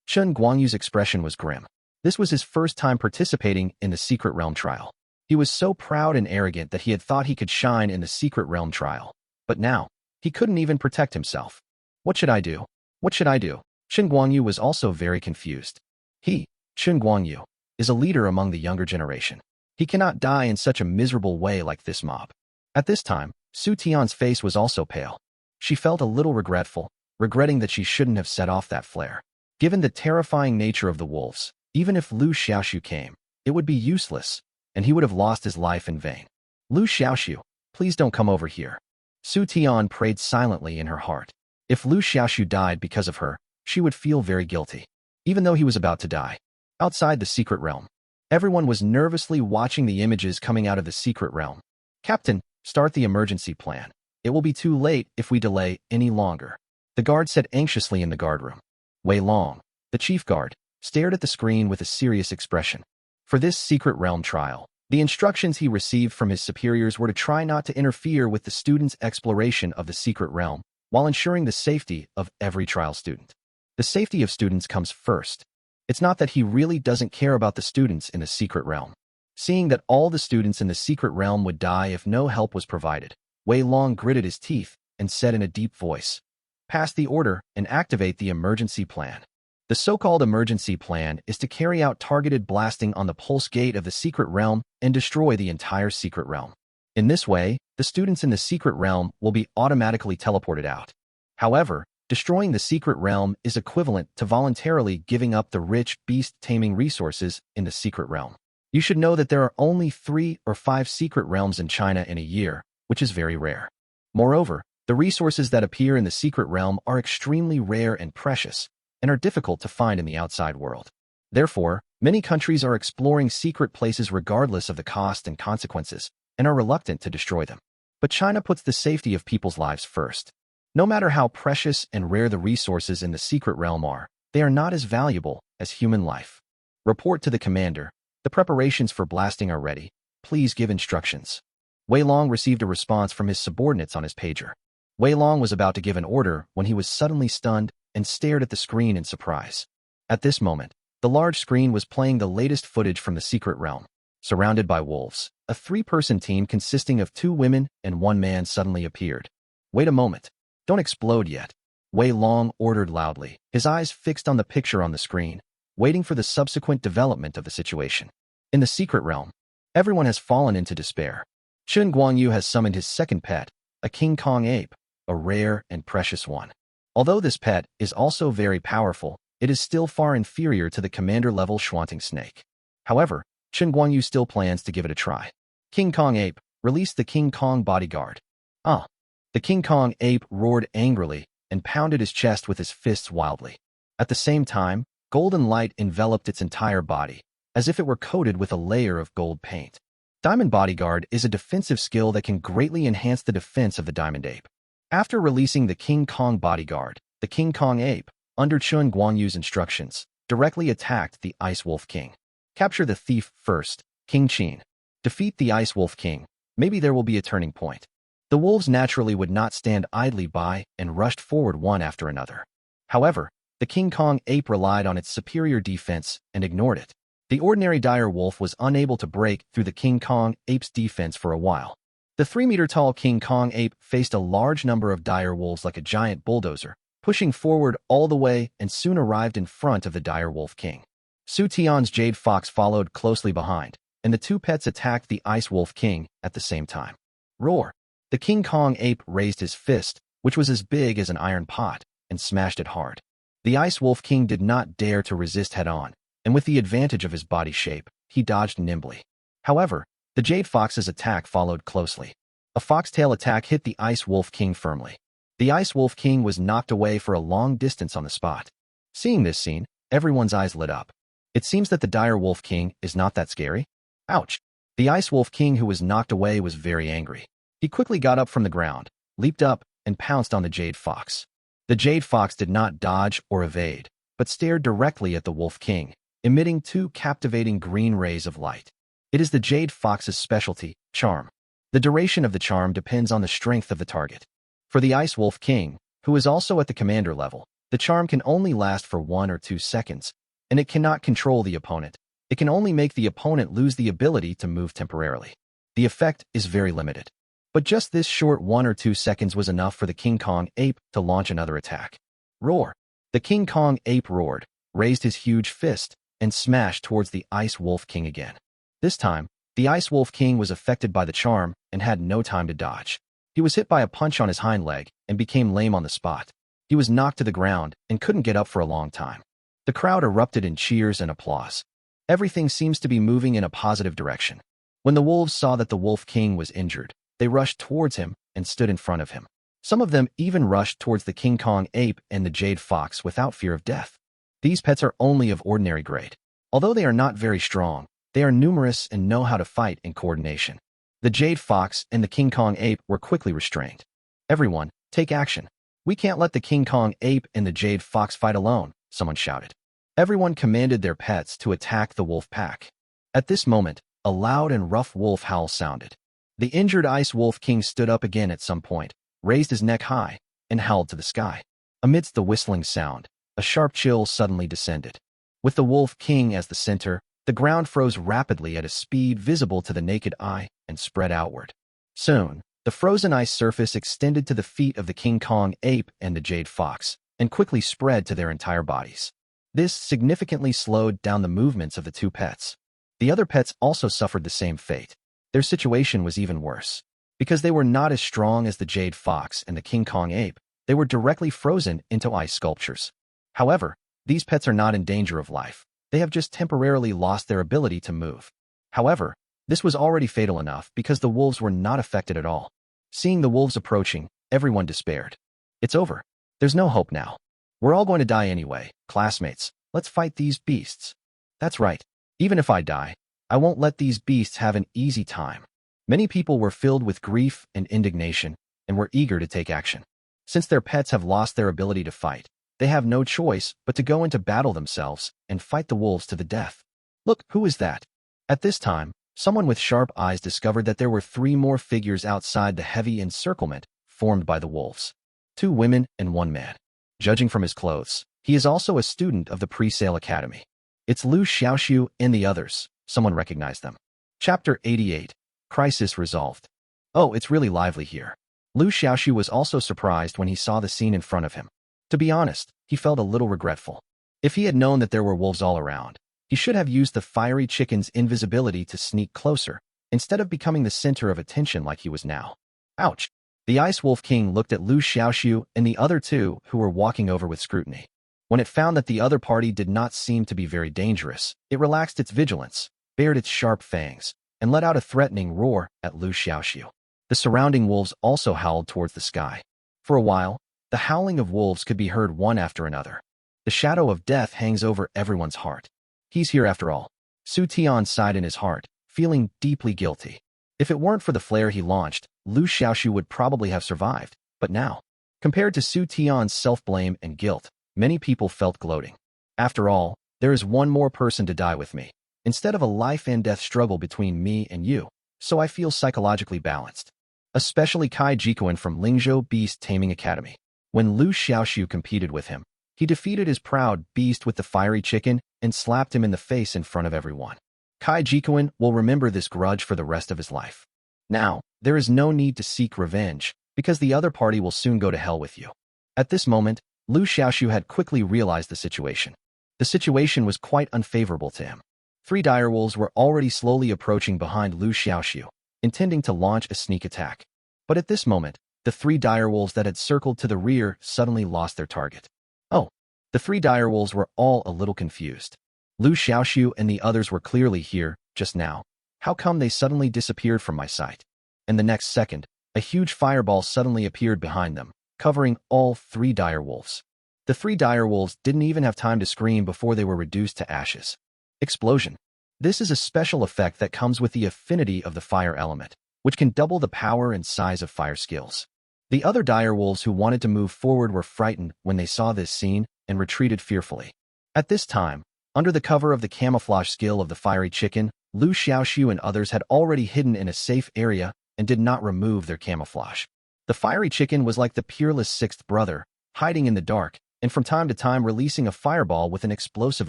Chun Guangyu's expression was grim. This was his first time participating in the Secret Realm trial. He was so proud and arrogant that he had thought he could shine in the Secret Realm trial. But now, he couldn't even protect himself. What should I do? What should I do? Chun Guangyu was also very confused. He, Chun Guangyu, is a leader among the younger generation. He cannot die in such a miserable way like this mob. At this time, Su Tian's face was also pale. She felt a little regretful, regretting that she shouldn't have set off that flare. Given the terrifying nature of the wolves, even if Liu Xiaoxu came, it would be useless, and he would have lost his life in vain. Liu Xiaoxu, please don't come over here. Su Tian prayed silently in her heart. If Liu Xiaoxu died because of her, she would feel very guilty, even though he was about to die. Outside the secret realm, everyone was nervously watching the images coming out of the secret realm. Captain, start the emergency plan. It will be too late if we delay any longer. The guard said anxiously in the guard room. Wei Long, the chief guard, stared at the screen with a serious expression. For this secret realm trial, the instructions he received from his superiors were to try not to interfere with the students' exploration of the secret realm, while ensuring the safety of every trial student. The safety of students comes first. It's not that he really doesn't care about the students in the secret realm. Seeing that all the students in the secret realm would die if no help was provided, Wei Long gritted his teeth and said in a deep voice, "Pass the order and activate the emergency plan." The so-called emergency plan is to carry out targeted blasting on the pulse gate of the secret realm and destroy the entire secret realm. In this way, the students in the secret realm will be automatically teleported out. However, destroying the secret realm is equivalent to voluntarily giving up the rich beast taming resources in the secret realm. You should know that there are only 3 or 5 secret realms in China in a year, which is very rare. Moreover, the resources that appear in the secret realm are extremely rare and precious, and are difficult to find in the outside world. Therefore, many countries are exploring secret places regardless of the cost and consequences, and are reluctant to destroy them. But China puts the safety of people's lives first. No matter how precious and rare the resources in the secret realm are, they are not as valuable as human life. Report to the commander. The preparations for blasting are ready. Please give instructions. Wei Long received a response from his subordinates on his pager. Wei Long was about to give an order when he was suddenly stunned and stared at the screen in surprise. At this moment, the large screen was playing the latest footage from the secret realm. Surrounded by wolves, a three-person team consisting of 2 women and 1 man suddenly appeared. Wait a moment. Don't explode yet. Wei Long ordered loudly, his eyes fixed on the picture on the screen, waiting for the subsequent development of the situation. In the secret realm, everyone has fallen into despair. Chen Guangyu has summoned his second pet, a King Kong ape, a rare and precious one. Although this pet is also very powerful, it is still far inferior to the commander-level Schwanting snake. However, Chen Guangyu still plans to give it a try. King Kong ape, release the King Kong bodyguard. Ah! The King Kong ape roared angrily and pounded his chest with his fists wildly. At the same time, golden light enveloped its entire body, as if it were coated with a layer of gold paint. Diamond Bodyguard is a defensive skill that can greatly enhance the defense of the diamond ape. After releasing the King Kong bodyguard, the King Kong ape, under Chen Guangyu's instructions, directly attacked the Ice Wolf King. Capture the thief first, King Qin. Defeat the Ice Wolf King. Maybe there will be a turning point. The wolves naturally would not stand idly by and rushed forward one after another. However, the King Kong ape relied on its superior defense and ignored it. The ordinary dire wolf was unable to break through the King Kong ape's defense for a while. The 3-meter-tall King Kong ape faced a large number of dire wolves like a giant bulldozer, pushing forward all the way and soon arrived in front of the dire wolf king. Su Tian's Jade Fox followed closely behind, and the 2 pets attacked the Ice Wolf King at the same time. Roar! The King Kong ape raised his fist, which was as big as an iron pot, and smashed it hard. The Ice Wolf King did not dare to resist head-on, and with the advantage of his body shape, he dodged nimbly. However, the Jade Fox's attack followed closely. A foxtail attack hit the Ice Wolf King firmly. The Ice Wolf King was knocked away for a long distance on the spot. Seeing this scene, everyone's eyes lit up. It seems that the Dire Wolf King is not that scary. Ouch! The Ice Wolf King who was knocked away was very angry. He quickly got up from the ground, leaped up, and pounced on the Jade Fox. The Jade Fox did not dodge or evade, but stared directly at the Wolf King, emitting 2 captivating green rays of light. It is the Jade Fox's specialty, charm. The duration of the charm depends on the strength of the target. For the Ice Wolf King, who is also at the commander level, the charm can only last for 1 or 2 seconds, and it cannot control the opponent. It can only make the opponent lose the ability to move temporarily. The effect is very limited. But just this short 1 or 2 seconds was enough for the King Kong ape to launch another attack. Roar! The King Kong ape roared, raised his huge fist, and smashed towards the Ice Wolf King again. This time, the Ice Wolf King was affected by the charm and had no time to dodge. He was hit by a punch on his hind leg and became lame on the spot. He was knocked to the ground and couldn't get up for a long time. The crowd erupted in cheers and applause. Everything seems to be moving in a positive direction. When the wolves saw that the Wolf King was injured, they rushed towards him and stood in front of him. Some of them even rushed towards the King Kong ape and the Jade Fox without fear of death. These pets are only of ordinary grade. Although they are not very strong, they are numerous and know how to fight in coordination. The Jade Fox and the King Kong ape were quickly restrained. Everyone, take action. We can't let the King Kong ape and the Jade Fox fight alone, someone shouted. Everyone commanded their pets to attack the wolf pack. At this moment, a loud and rough wolf howl sounded. The injured Ice Wolf King stood up again at some point, raised his neck high, and howled to the sky. Amidst the whistling sound, a sharp chill suddenly descended. With the Wolf King as the center, the ground froze rapidly at a speed visible to the naked eye and spread outward. Soon, the frozen ice surface extended to the feet of the King Kong ape and the Jade Fox, and quickly spread to their entire bodies. This significantly slowed down the movements of the 2 pets. The other pets also suffered the same fate. Their situation was even worse. Because they were not as strong as the Jade Fox and the King Kong ape, they were directly frozen into ice sculptures. However, these pets are not in danger of life. They have just temporarily lost their ability to move. However, this was already fatal enough because the wolves were not affected at all. Seeing the wolves approaching, everyone despaired. It's over. There's no hope now. We're all going to die anyway, classmates. Let's fight these beasts. That's right. Even if I die, I won't let these beasts have an easy time. Many people were filled with grief and indignation and were eager to take action. Since their pets have lost their ability to fight, they have no choice but to go into battle themselves and fight the wolves to the death. Look, who is that? At this time, someone with sharp eyes discovered that there were 3 more figures outside the heavy encirclement formed by the wolves. 2 women and 1 man. Judging from his clothes, he is also a student of the pre-sale academy. It's Liu Xiaoxu and the others. Someone recognized them. Chapter 88. Crisis Resolved. Oh, it's really lively here. Liu Xiaoxu was also surprised when he saw the scene in front of him. To be honest, he felt a little regretful. If he had known that there were wolves all around, he should have used the fiery chicken's invisibility to sneak closer, instead of becoming the center of attention like he was now. Ouch! The Ice Wolf King looked at Liu Xiaoxu and the other 2 who were walking over with scrutiny. When it found that the other party did not seem to be very dangerous, it relaxed its vigilance, bared its sharp fangs, and let out a threatening roar at Liu Xiaoxu. The surrounding wolves also howled towards the sky. For a while, the howling of wolves could be heard one after another. The shadow of death hangs over everyone's heart. He's here after all. Su Tian sighed in his heart, feeling deeply guilty. If it weren't for the flare he launched, Liu Xiaoxu would probably have survived. But now, compared to Su Tian's self-blame and guilt, many people felt gloating. After all, there is one more person to die with me, instead of a life-and-death struggle between me and you, so I feel psychologically balanced. Especially Kai Jikuan from Lingzhou Beast Taming Academy. When Liu Xiaoxu competed with him, he defeated his proud beast with the fiery chicken and slapped him in the face in front of everyone. Kai Jikuan will remember this grudge for the rest of his life. Now, there is no need to seek revenge, because the other party will soon go to hell with you. At this moment, Liu Xiaoxu had quickly realized the situation. The situation was quite unfavorable to him. 3 direwolves were already slowly approaching behind Liu Xiaoxu, intending to launch a sneak attack. But at this moment, the 3 direwolves that had circled to the rear suddenly lost their target. Oh, the 3 direwolves were all a little confused. Liu Xiaoxu and the others were clearly here, just now. How come they suddenly disappeared from my sight? In the next second, a huge fireball suddenly appeared behind them, covering all 3 direwolves. The 3 direwolves didn't even have time to scream before they were reduced to ashes. Explosion. This is a special effect that comes with the affinity of the fire element, which can double the power and size of fire skills. The other direwolves who wanted to move forward were frightened when they saw this scene and retreated fearfully. At this time, under the cover of the camouflage skill of the fiery chicken, Liu Xiaoxu and others had already hidden in a safe area and did not remove their camouflage. The fiery chicken was like the peerless 6th brother, hiding in the dark, and from time to time releasing a fireball with an explosive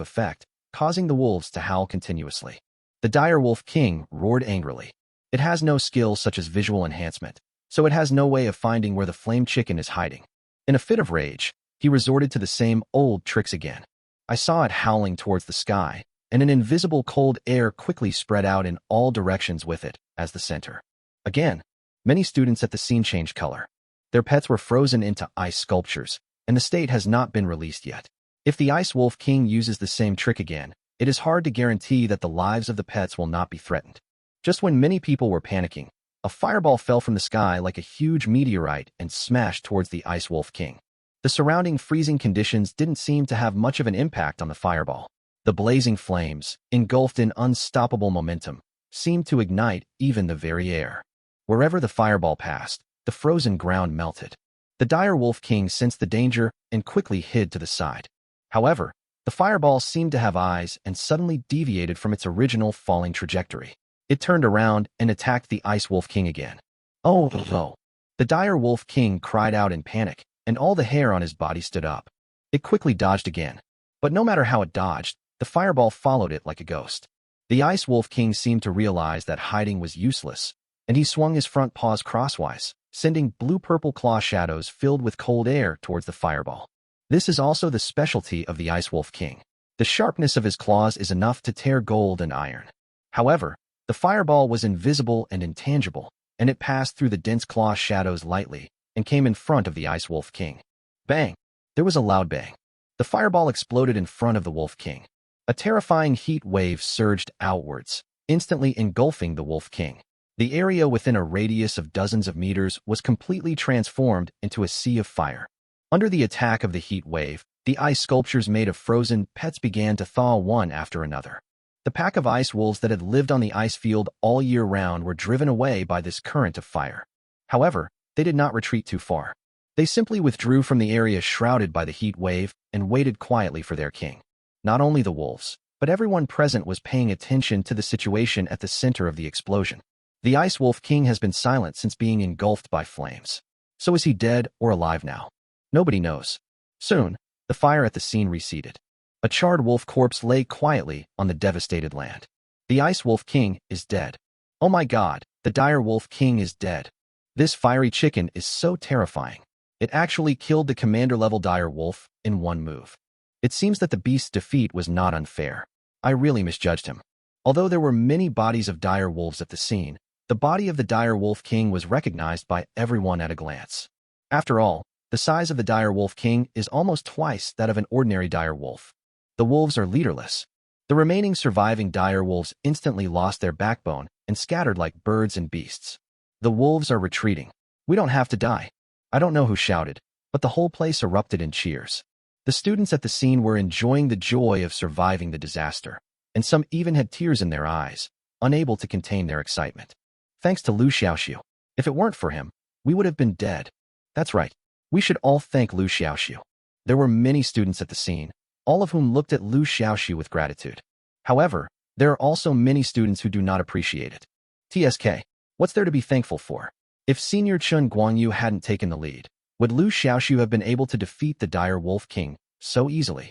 effect, causing the wolves to howl continuously. The direwolf king roared angrily. It has no skills such as visual enhancement, so it has no way of finding where the flame chicken is hiding. In a fit of rage, he resorted to the same old tricks again. I saw it howling towards the sky, and an invisible cold air quickly spread out in all directions with it as the center. Again, many students at the scene changed color. Their pets were frozen into ice sculptures, and the state has not been released yet. If the Ice Wolf King uses the same trick again, it is hard to guarantee that the lives of the pets will not be threatened. Just when many people were panicking, a fireball fell from the sky like a huge meteorite and smashed towards the Ice Wolf King. The surrounding freezing conditions didn't seem to have much of an impact on the fireball. The blazing flames, engulfed in unstoppable momentum, seemed to ignite even the very air. Wherever the fireball passed, the frozen ground melted. The dire Wolf King sensed the danger and quickly hid to the side. However, the fireball seemed to have eyes and suddenly deviated from its original falling trajectory. It turned around and attacked the Ice Wolf King again. Oh, no! The dire Wolf King cried out in panic, and all the hair on his body stood up. It quickly dodged again. But no matter how it dodged, the fireball followed it like a ghost. The Ice Wolf King seemed to realize that hiding was useless, and he swung his front paws crosswise, sending blue-purple claw shadows filled with cold air towards the fireball. This is also the specialty of the Ice Wolf King. The sharpness of his claws is enough to tear gold and iron. However, the fireball was invisible and intangible, and it passed through the dense claw shadows lightly and came in front of the Ice Wolf King. Bang! There was a loud bang. The fireball exploded in front of the Wolf King. A terrifying heat wave surged outwards, instantly engulfing the Wolf King. The area within a radius of dozens of meters was completely transformed into a sea of fire. Under the attack of the heat wave, the ice sculptures made of frozen pets began to thaw one after another. The pack of ice wolves that had lived on the ice field all year round were driven away by this current of fire. However, they did not retreat too far. They simply withdrew from the area shrouded by the heat wave and waited quietly for their king. Not only the wolves, but everyone present was paying attention to the situation at the center of the explosion. The Ice Wolf King has been silent since being engulfed by flames. So is he dead or alive now? Nobody knows. Soon, the fire at the scene receded. A charred wolf corpse lay quietly on the devastated land. The Ice Wolf King is dead. Oh my God, the Dire Wolf King is dead. This fiery chicken is so terrifying. It actually killed the commander-level Dire Wolf in one move. It seems that the beast's defeat was not unfair. I really misjudged him. Although there were many bodies of dire wolves at the scene, the body of the Dire Wolf King was recognized by everyone at a glance. After all, the size of the Dire Wolf King is almost twice that of an ordinary dire wolf. The wolves are leaderless. The remaining surviving dire wolves instantly lost their backbone and scattered like birds and beasts. The wolves are retreating. We don't have to die. I don't know who shouted, but the whole place erupted in cheers. The students at the scene were enjoying the joy of surviving the disaster, and some even had tears in their eyes, unable to contain their excitement. Thanks to Liu Xiaoxu. If it weren't for him, we would have been dead. That's right. We should all thank Liu Xiaoxu. There were many students at the scene, all of whom looked at Liu Xiaoxu with gratitude. However, there are also many students who do not appreciate it. TSK, what's there to be thankful for? If Senior Chun Guanyu hadn't taken the lead, would Liu Xiaoxu have been able to defeat the Dire Wolf King so easily?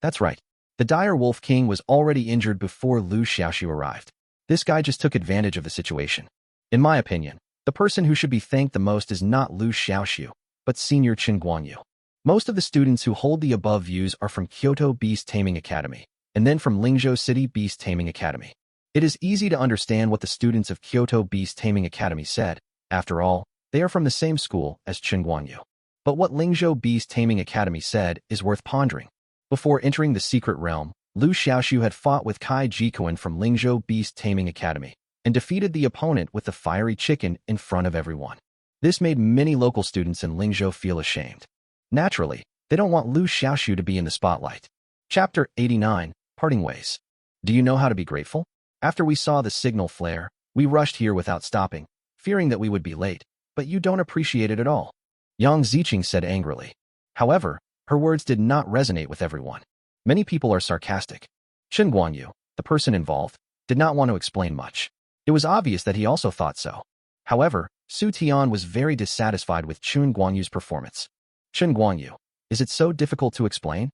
That's right. The Dire Wolf King was already injured before Liu Xiaoxu arrived. This guy just took advantage of the situation. In my opinion, the person who should be thanked the most is not Liu Xiaoxu, but Senior Chun Guanyu. Most of the students who hold the above views are from Kyoto Beast Taming Academy, and then from Lingzhou City Beast Taming Academy. It is easy to understand what the students of Kyoto Beast Taming Academy said. After all, they are from the same school as Chun Guanyu. But what Lingzhou Beast Taming Academy said is worth pondering. Before entering the secret realm, Liu Xiaoxu had fought with Kai Jikuan from Lingzhou Beast Taming Academy and defeated the opponent with the fiery chicken in front of everyone. This made many local students in Lingzhou feel ashamed. Naturally, they don't want Liu Xiaoxu to be in the spotlight. Chapter 89, Parting Ways. Do you know how to be grateful? After we saw the signal flare, we rushed here without stopping, fearing that we would be late, but you don't appreciate it at all, Yang Ziqing said angrily. However, her words did not resonate with everyone. Many people are sarcastic. Chun Guanyu, the person involved, did not want to explain much. It was obvious that he also thought so. However, Su Tian was very dissatisfied with Chun Guanyu's performance. Chun Guanyu, is it so difficult to explain?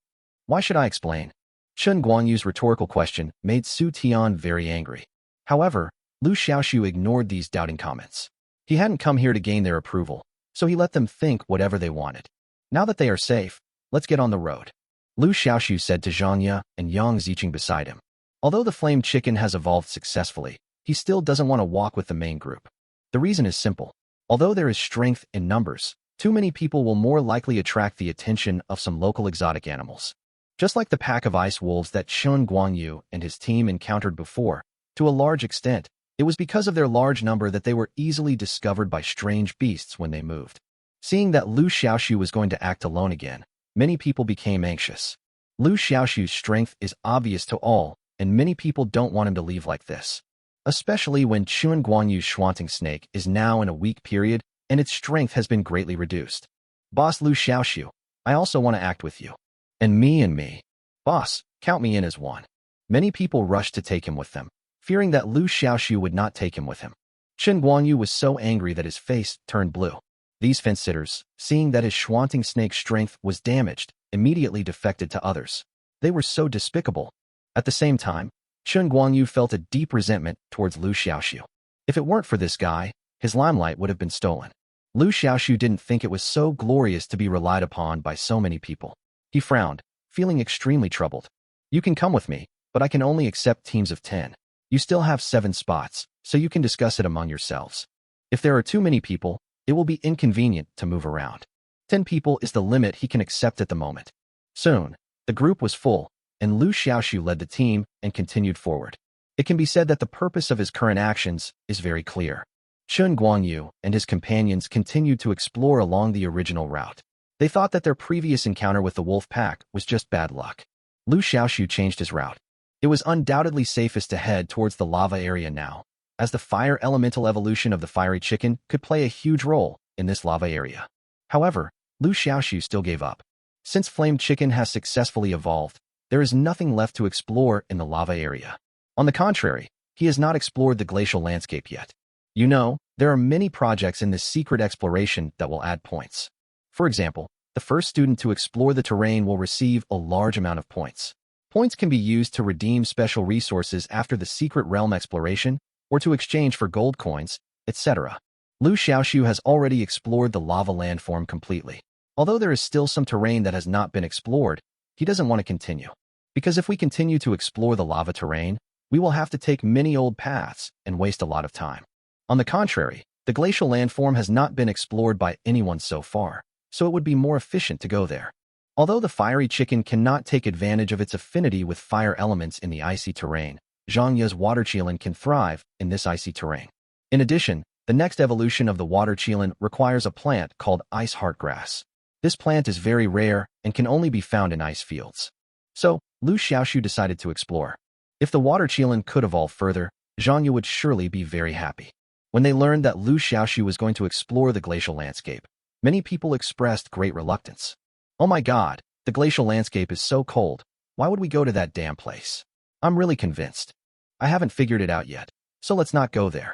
Why should I explain? Chun Guanyu's rhetorical question made Su Tian very angry. However, Liu Xiaoxu ignored these doubting comments. He hadn't come here to gain their approval, so he let them think whatever they wanted. Now that they are safe, let's get on the road, Liu Xiaoxu said to Zhanya and Yang Ziqing beside him. Although the flame chicken has evolved successfully, he still doesn't want to walk with the main group. The reason is simple. Although there is strength in numbers, too many people will more likely attract the attention of some local exotic animals. Just like the pack of ice wolves that Chun Guanyu and his team encountered before, to a large extent, it was because of their large number that they were easily discovered by strange beasts when they moved. Seeing that Liu Xiaoxu was going to act alone again, many people became anxious. Liu Xiaoxu's strength is obvious to all, and many people don't want him to leave like this. Especially when Chun Guanyu's Schwanting Snake is now in a weak period and its strength has been greatly reduced. Boss Liu Xiaoxu, I also want to act with you. And me. Boss, count me in as one. Many people rushed to take him with them, fearing that Liu Xiaoxu would not take him with him. Chun Guanyu was so angry that his face turned blue. These fence-sitters, seeing that his Schwanting Snake's strength was damaged, immediately defected to others. They were so despicable. At the same time, Chun Guanyu felt a deep resentment towards Liu Xiaoxu. If it weren't for this guy, his limelight would have been stolen. Liu Xiaoxu didn't think it was so glorious to be relied upon by so many people. He frowned, feeling extremely troubled. You can come with me, but I can only accept teams of 10. You still have 7 spots, so you can discuss it among yourselves. If there are too many people, it will be inconvenient to move around. 10 people is the limit he can accept at the moment. Soon, the group was full, and Liu Xiaoxu led the team and continued forward. It can be said that the purpose of his current actions is very clear. Chun Guanyu and his companions continued to explore along the original route. They thought that their previous encounter with the wolf pack was just bad luck. Liu Xiaoxu changed his route. It was undoubtedly safest to head towards the lava area now, as the fire elemental evolution of the fiery chicken could play a huge role in this lava area. However, Liu Xiaoxu still gave up. Since Flame Chicken has successfully evolved, there is nothing left to explore in the lava area. On the contrary, he has not explored the glacial landscape yet. You know, there are many projects in this secret exploration that will add points. For example, the first student to explore the terrain will receive a large amount of points. Points can be used to redeem special resources after the secret realm exploration, or to exchange for gold coins, etc. Liu Xiaoxu has already explored the lava landform completely. Although there is still some terrain that has not been explored, he doesn't want to continue. Because if we continue to explore the lava terrain, we will have to take many old paths and waste a lot of time. On the contrary, the glacial landform has not been explored by anyone so far, so it would be more efficient to go there. Although the fiery chicken cannot take advantage of its affinity with fire elements in the icy terrain, Zhang Ye's water qilin can thrive in this icy terrain. In addition, the next evolution of the water qilin requires a plant called ice heartgrass. This plant is very rare and can only be found in ice fields. So, Liu Xiaoxu decided to explore. If the water qilin could evolve further, Zhang Ye would surely be very happy. When they learned that Liu Xiaoxu was going to explore the glacial landscape, many people expressed great reluctance. Oh my god, the glacial landscape is so cold. Why would we go to that damn place? I'm really convinced. I haven't figured it out yet, so let's not go there.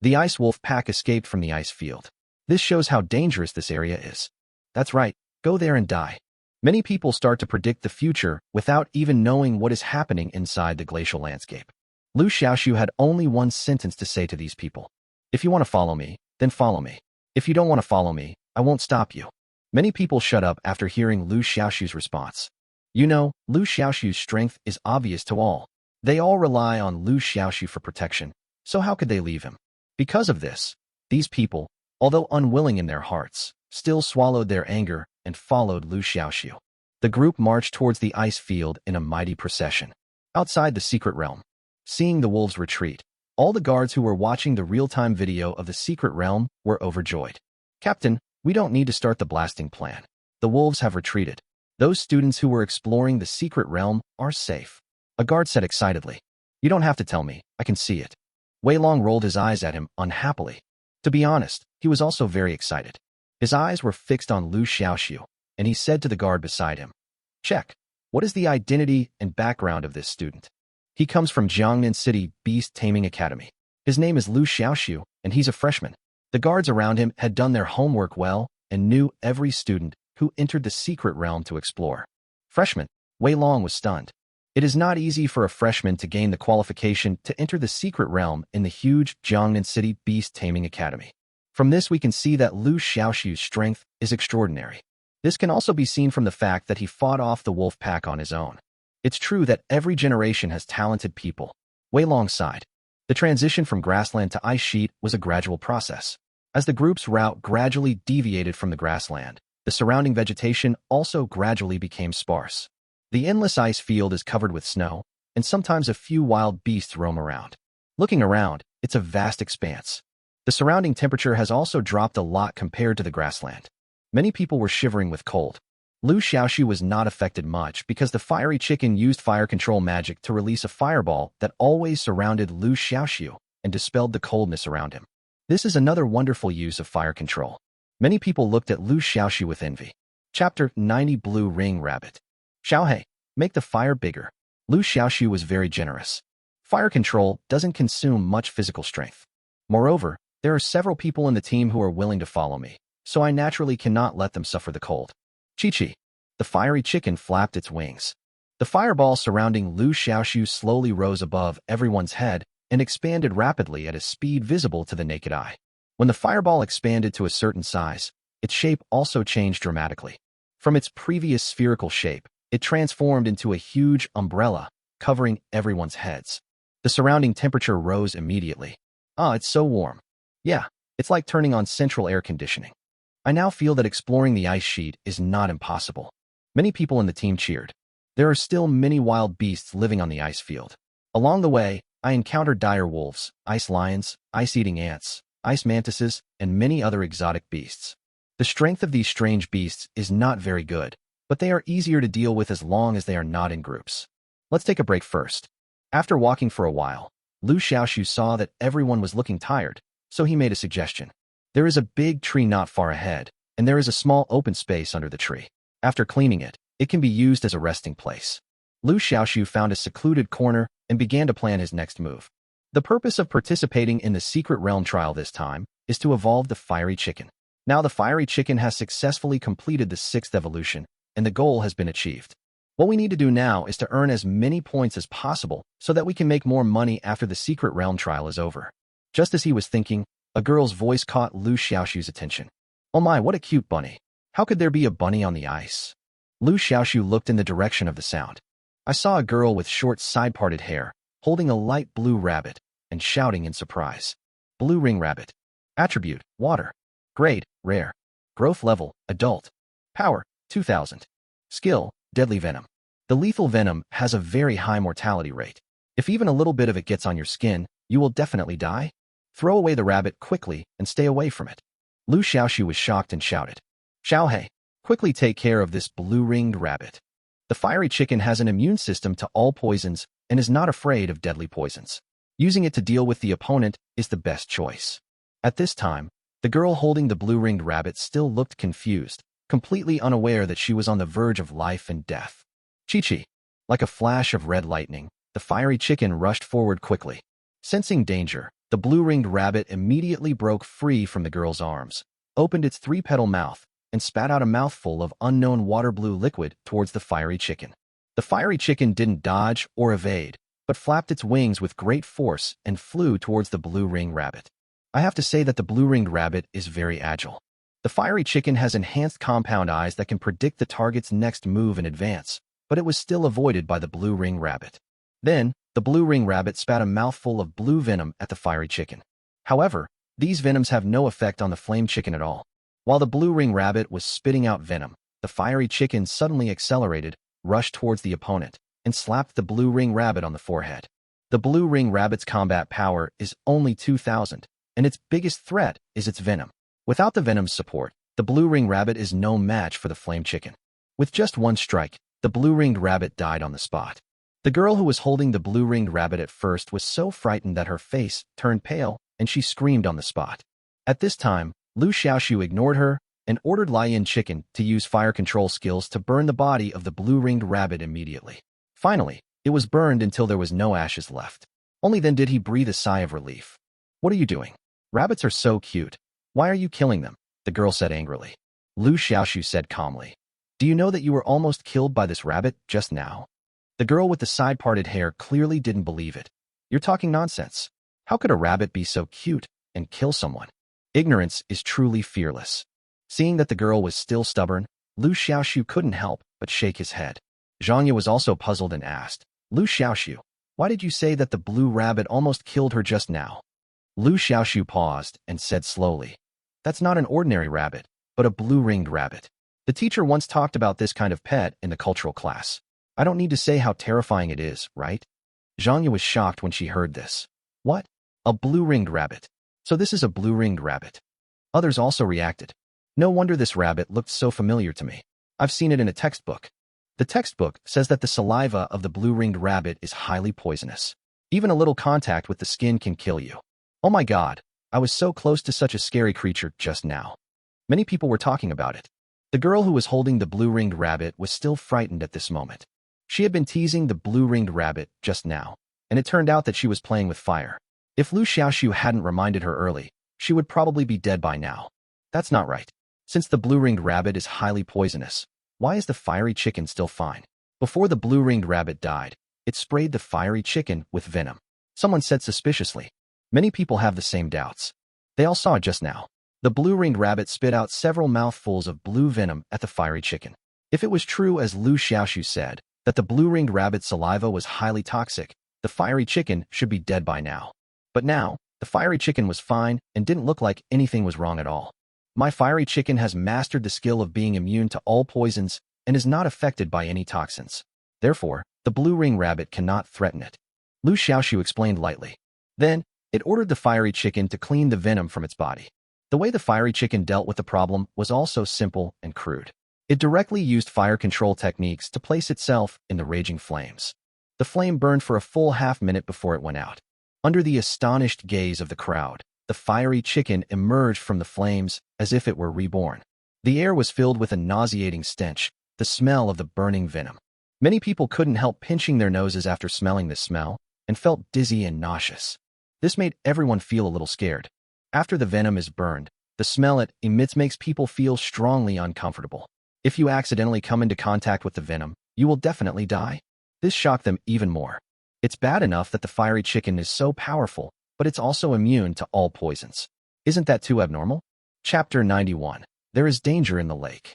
The ice wolf pack escaped from the ice field. This shows how dangerous this area is. That's right, go there and die. Many people start to predict the future without even knowing what is happening inside the glacial landscape. Liu Xiaoxu had only one sentence to say to these people. If you want to follow me, then follow me. If you don't want to follow me, I won't stop you. Many people shut up after hearing Liu Xiaoxu's response. You know, Liu Xiaoxu's strength is obvious to all. They all rely on Liu Xiaoxu for protection, so how could they leave him? Because of this, these people, although unwilling in their hearts, still swallowed their anger and followed Liu Xiaoxu. The group marched towards the ice field in a mighty procession. Outside the secret realm, seeing the wolves retreat, all the guards who were watching the real-time video of the secret realm were overjoyed. Captain, we don't need to start the blasting plan. The wolves have retreated. Those students who were exploring the secret realm are safe. A guard said excitedly. You don't have to tell me, I can see it. Wei Long rolled his eyes at him unhappily. To be honest, he was also very excited. His eyes were fixed on Liu Xiaoxu, and he said to the guard beside him, Check. What is the identity and background of this student? He comes from Jiangnan City Beast Taming Academy. His name is Liu Xiaoxu, and he's a freshman. The guards around him had done their homework well and knew every student who entered the secret realm to explore. Freshman, Wei Long was stunned. It is not easy for a freshman to gain the qualification to enter the secret realm in the huge Jiangnan City Beast Taming Academy. From this we can see that Liu Xiaoxu's strength is extraordinary. This can also be seen from the fact that he fought off the wolf pack on his own. It's true that every generation has talented people. Wei Long sighed. The transition from grassland to ice sheet was a gradual process. As the group's route gradually deviated from the grassland, the surrounding vegetation also gradually became sparse. The endless ice field is covered with snow, and sometimes a few wild beasts roam around. Looking around, it's a vast expanse. The surrounding temperature has also dropped a lot compared to the grassland. Many people were shivering with cold. Liu Xiaoxu was not affected much because the fiery chicken used fire control magic to release a fireball that always surrounded Liu Xiaoxu and dispelled the coldness around him. This is another wonderful use of fire control. Many people looked at Liu Xiaoxu with envy. Chapter 90 Blue Ring Rabbit. Xiaohei, make the fire bigger. Liu Xiaoxu was very generous. Fire control doesn't consume much physical strength. Moreover, there are several people in the team who are willing to follow me, so I naturally cannot let them suffer the cold. Chi-Chi. The fiery chicken flapped its wings. The fireball surrounding Liu Xiaoxu slowly rose above everyone's head and expanded rapidly at a speed visible to the naked eye. When the fireball expanded to a certain size, its shape also changed dramatically. From its previous spherical shape, it transformed into a huge umbrella, covering everyone's heads. The surrounding temperature rose immediately. Ah, it's so warm. Yeah, it's like turning on central air conditioning. I now feel that exploring the ice sheet is not impossible. Many people in the team cheered. There are still many wild beasts living on the ice field. Along the way, I encountered dire wolves, ice lions, ice-eating ants, ice mantises, and many other exotic beasts. The strength of these strange beasts is not very good, but they are easier to deal with as long as they are not in groups. Let's take a break first. After walking for a while, Liu Xiaoxu saw that everyone was looking tired, so he made a suggestion. There is a big tree not far ahead, and there is a small open space under the tree. After cleaning it, it can be used as a resting place. Liu Xiaoxu found a secluded corner and began to plan his next move. The purpose of participating in the Secret Realm trial this time is to evolve the fiery chicken. Now the fiery chicken has successfully completed the 6th evolution, and the goal has been achieved. What we need to do now is to earn as many points as possible so that we can make more money after the Secret Realm trial is over. Just as he was thinking, a girl's voice caught Liu Xiaoxu's attention. Oh my, what a cute bunny. How could there be a bunny on the ice? Liu Xiaoxu looked in the direction of the sound. I saw a girl with short side-parted hair, holding a light blue rabbit, and shouting in surprise. Blue ring rabbit. Attribute, water. Grade, rare. Growth level, adult. Power, 2000. Skill, deadly venom. The lethal venom has a very high mortality rate. If even a little bit of it gets on your skin, you will definitely die. Throw away the rabbit quickly and stay away from it. Liu Xiaoxu was shocked and shouted. Xiaohei, quickly take care of this blue-ringed rabbit. The fiery chicken has an immune system to all poisons and is not afraid of deadly poisons. Using it to deal with the opponent is the best choice. At this time, the girl holding the blue-ringed rabbit still looked confused, completely unaware that she was on the verge of life and death. Chi-chi. Like a flash of red lightning, the fiery chicken rushed forward quickly. Sensing danger, the blue-ringed rabbit immediately broke free from the girl's arms, opened its 3-petal mouth, and spat out a mouthful of unknown water-blue liquid towards the fiery chicken. The fiery chicken didn't dodge or evade, but flapped its wings with great force and flew towards the blue-ringed rabbit. I have to say that the blue-ringed rabbit is very agile. The fiery chicken has enhanced compound eyes that can predict the target's next move in advance, but it was still avoided by the blue-ringed rabbit. Then, the blue-ringed rabbit spat a mouthful of blue venom at the fiery chicken. However, these venoms have no effect on the flame chicken at all. While the blue-ringed rabbit was spitting out venom, the fiery chicken suddenly accelerated, rushed towards the opponent, and slapped the blue-ringed rabbit on the forehead. The blue-ringed rabbit's combat power is only 2000, and its biggest threat is its venom. Without the venom's support, the blue-ringed rabbit is no match for the flame chicken. With just one strike, the blue-ringed rabbit died on the spot. The girl who was holding the blue-ringed rabbit at first was so frightened that her face turned pale, and she screamed on the spot. At this time, Liu Xiaoxu ignored her and ordered Lion Chicken to use fire control skills to burn the body of the blue-ringed rabbit immediately. Finally, it was burned until there was no ashes left. Only then did he breathe a sigh of relief. What are you doing? Rabbits are so cute. Why are you killing them? The girl said angrily. Liu Xiaoxu said calmly. Do you know that you were almost killed by this rabbit just now? The girl with the side-parted hair clearly didn't believe it. You're talking nonsense. How could a rabbit be so cute and kill someone? Ignorance is truly fearless. Seeing that the girl was still stubborn, Liu Xiaoxu couldn't help but shake his head. Zhangya was also puzzled and asked, Liu Xiaoxu, why did you say that the blue rabbit almost killed her just now? Liu Xiaoxu paused and said slowly, That's not an ordinary rabbit, but a blue-ringed rabbit. The teacher once talked about this kind of pet in the cultural class. I don't need to say how terrifying it is, right? Zhangya was shocked when she heard this. What? A blue-ringed rabbit. So this is a blue-ringed rabbit. Others also reacted. No wonder this rabbit looked so familiar to me. I've seen it in a textbook. The textbook says that the saliva of the blue-ringed rabbit is highly poisonous. Even a little contact with the skin can kill you. Oh my God, I was so close to such a scary creature just now. Many people were talking about it. The girl who was holding the blue-ringed rabbit was still frightened at this moment. She had been teasing the blue-ringed rabbit just now, and it turned out that she was playing with fire. If Liu Xiaoxu hadn't reminded her early, she would probably be dead by now. That's not right. Since the blue-ringed rabbit is highly poisonous, why is the fiery chicken still fine? Before the blue-ringed rabbit died, it sprayed the fiery chicken with venom. Someone said suspiciously. Many people have the same doubts. They all saw it just now. The blue-ringed rabbit spit out several mouthfuls of blue venom at the fiery chicken. If it was true, as Liu Xiaoxu said, that the blue-ringed rabbit's saliva was highly toxic, the fiery chicken should be dead by now. But now, the fiery chicken was fine and didn't look like anything was wrong at all. My fiery chicken has mastered the skill of being immune to all poisons and is not affected by any toxins. Therefore, the blue-ringed rabbit cannot threaten it. Liu Xiaoxu explained lightly. Then, it ordered the fiery chicken to clean the venom from its body. The way the fiery chicken dealt with the problem was also simple and crude. It directly used fire control techniques to place itself in the raging flames. The flame burned for a full half-minute before it went out. Under the astonished gaze of the crowd, the fiery chicken emerged from the flames as if it were reborn. The air was filled with a nauseating stench, the smell of the burning venom. Many people couldn't help pinching their noses after smelling this smell, and felt dizzy and nauseous. This made everyone feel a little scared. After the venom is burned, the smell it emits makes people feel strongly uncomfortable. If you accidentally come into contact with the venom, you will definitely die. This shocked them even more. It's bad enough that the fiery chicken is so powerful, but it's also immune to all poisons. Isn't that too abnormal? Chapter 91. There is danger in the lake.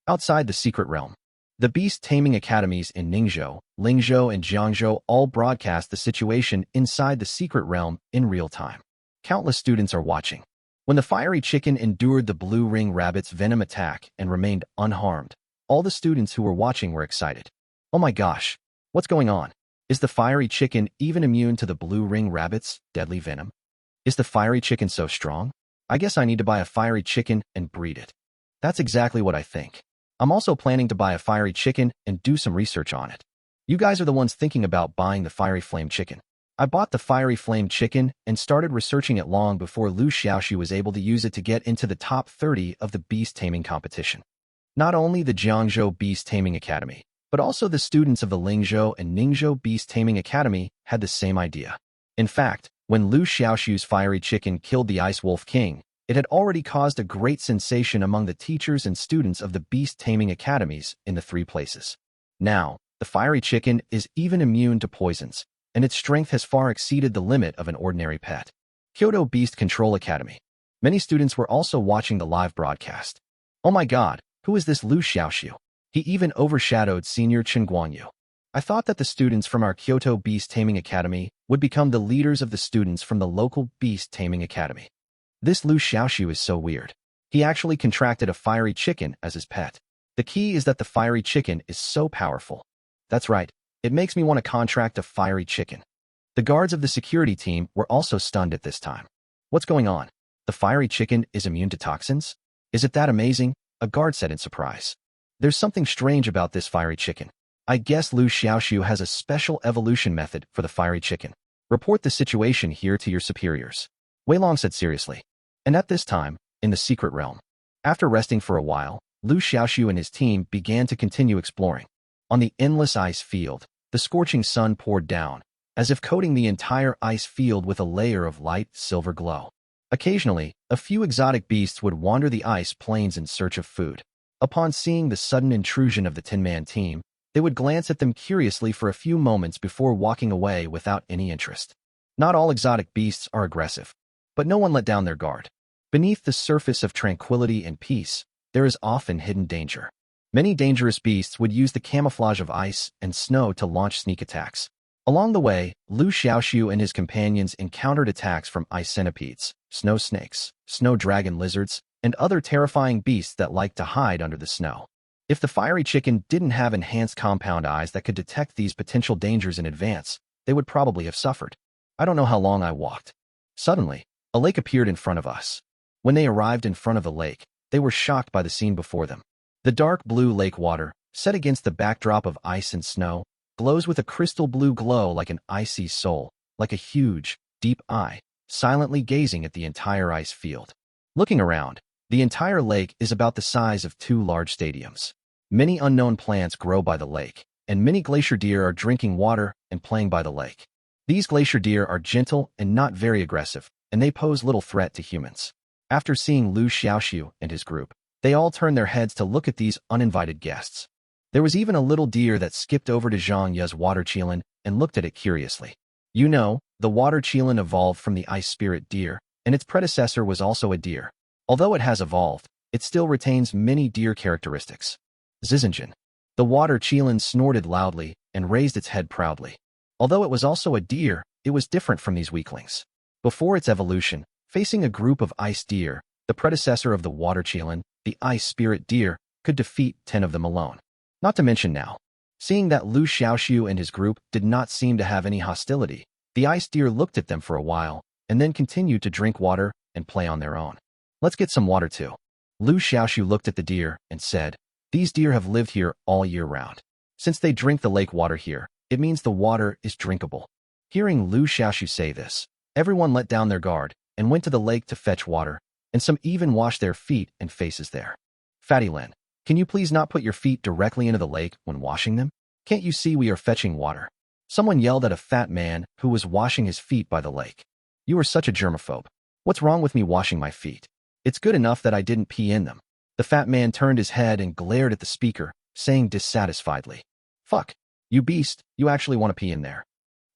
Outside the secret realm. The beast taming academies in Ningzhou, Lingzhou, and Jiangzhou all broadcast the situation inside the secret realm in real time. Countless students are watching. When the fiery chicken endured the blue ring rabbit's venom attack and remained unharmed, all the students who were watching were excited. Oh my gosh, what's going on? Is the fiery chicken even immune to the blue ring rabbit's deadly venom? Is the fiery chicken so strong? I guess I need to buy a fiery chicken and breed it. That's exactly what I think. I'm also planning to buy a fiery chicken and do some research on it. You guys are the ones thinking about buying the fiery flame chicken. I bought the fiery flame chicken and started researching it long before Liu Xiaoxu was able to use it to get into the top 30 of the beast taming competition. Not only the Jiangzhou Beast Taming Academy, but also the students of the Lingzhou and Ningzhou Beast Taming Academy had the same idea. In fact, when Liu Xiaoxu's fiery chicken killed the Ice Wolf King, it had already caused a great sensation among the teachers and students of the beast taming academies in the three places. Now, the fiery chicken is even immune to poisons, and its strength has far exceeded the limit of an ordinary pet. Kyoto Beast Control Academy. Many students were also watching the live broadcast. Oh my god, who is this Liu Xiaoxu? He even overshadowed Senior Chen Guangyu. I thought that the students from our Kyoto Beast Taming Academy would become the leaders of the students from the local Beast Taming Academy. This Liu Xiaoxu is so weird. He actually contracted a fiery chicken as his pet. The key is that the fiery chicken is so powerful. That's right, it makes me want to contract a fiery chicken. The guards of the security team were also stunned at this time. What's going on? The fiery chicken is immune to toxins? Is it that amazing? A guard said in surprise. There's something strange about this fiery chicken. I guess Liu Xiaoxu has a special evolution method for the fiery chicken. Report the situation here to your superiors. Wei Long said seriously. And at this time, in the secret realm, after resting for a while, Liu Xiaoxu and his team began to continue exploring. On the endless ice field, the scorching sun poured down, as if coating the entire ice field with a layer of light silver glow. Occasionally, a few exotic beasts would wander the ice plains in search of food. Upon seeing the sudden intrusion of the Tin-Man team, they would glance at them curiously for a few moments before walking away without any interest. Not all exotic beasts are aggressive, but no one let down their guard. Beneath the surface of tranquility and peace, there is often hidden danger. Many dangerous beasts would use the camouflage of ice and snow to launch sneak attacks. Along the way, Liu Xiaoxu and his companions encountered attacks from ice centipedes, snow snakes, snow dragon lizards, and other terrifying beasts that like to hide under the snow. If the fiery chicken didn't have enhanced compound eyes that could detect these potential dangers in advance, they would probably have suffered. I don't know how long I walked. Suddenly, a lake appeared in front of us. When they arrived in front of the lake, they were shocked by the scene before them. The dark blue lake water, set against the backdrop of ice and snow, glows with a crystal blue glow like an icy soul, like a huge, deep eye, silently gazing at the entire ice field. Looking around, the entire lake is about the size of 2 large stadiums. Many unknown plants grow by the lake, and many glacier deer are drinking water and playing by the lake. These glacier deer are gentle and not very aggressive, and they pose little threat to humans. After seeing Liu Xiaoxu and his group, they all turned their heads to look at these uninvited guests. There was even a little deer that skipped over to Zhang Ye's water qilin and looked at it curiously. You know, the water qilin evolved from the ice spirit deer, and its predecessor was also a deer. Although it has evolved, it still retains many deer characteristics. Zizanjin. The water qilin snorted loudly and raised its head proudly. Although it was also a deer, it was different from these weaklings. Before its evolution, facing a group of ice deer, the predecessor of the water qilin, the ice spirit deer, could defeat 10 of them alone. Not to mention now, seeing that Liu Xiaoxu and his group did not seem to have any hostility, the ice deer looked at them for a while, and then continued to drink water and play on their own. Let's get some water too. Liu Xiaoxu looked at the deer and said, these deer have lived here all year round. Since they drink the lake water here, it means the water is drinkable. Hearing Liu Xiaoxu say this, everyone let down their guard and went to the lake to fetch water, and some even washed their feet and faces there. Fatty Lin, can you please not put your feet directly into the lake when washing them? Can't you see we are fetching water? Someone yelled at a fat man who was washing his feet by the lake. You are such a germaphobe. What's wrong with me washing my feet? It's good enough that I didn't pee in them. The fat man turned his head and glared at the speaker, saying dissatisfiedly, Fuck, you beast, you actually want to pee in there.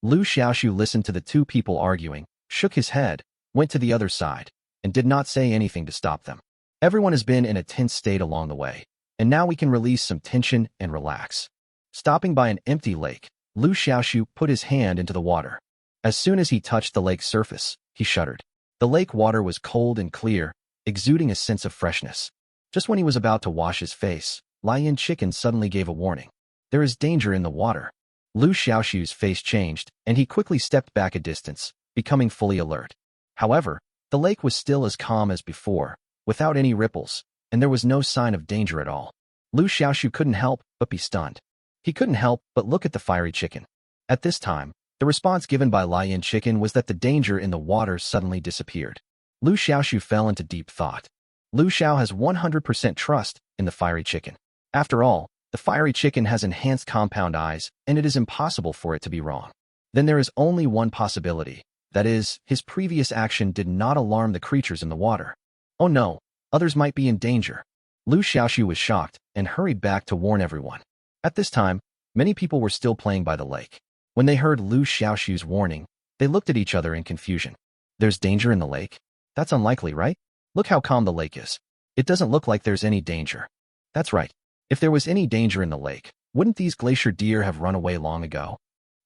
Liu Xiaoxu listened to the two people arguing, shook his head, went to the other side, and did not say anything to stop them. Everyone has been in a tense state along the way, and now we can release some tension and relax. Stopping by an empty lake, Liu Xiaoxu put his hand into the water. As soon as he touched the lake's surface, he shuddered. The lake water was cold and clear, exuding a sense of freshness. Just when he was about to wash his face, Lion Chicken suddenly gave a warning. There is danger in the water. Liu Xiaoxu's face changed, and he quickly stepped back a distance, becoming fully alert. However, the lake was still as calm as before, without any ripples, and there was no sign of danger at all. Liu Xiaoxu couldn't help but be stunned. He couldn't help but look at the fiery chicken. At this time, the response given by Lion Chicken was that the danger in the water suddenly disappeared. Liu Xiaoxu fell into deep thought. Liu Xiao has 100% trust in the fiery chicken. After all, the fiery chicken has enhanced compound eyes, and it is impossible for it to be wrong. Then there is only one possibility. That is, his previous action did not alarm the creatures in the water. Oh no, others might be in danger. Liu Xiaoxu was shocked and hurried back to warn everyone. At this time, many people were still playing by the lake. When they heard Liu Xiaoxu's warning, they looked at each other in confusion. There's danger in the lake? That's unlikely, right? Look how calm the lake is. It doesn't look like there's any danger. That's right. If there was any danger in the lake, wouldn't these glacier deer have run away long ago?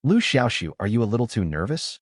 Liu Xiaoxu, are you a little too nervous?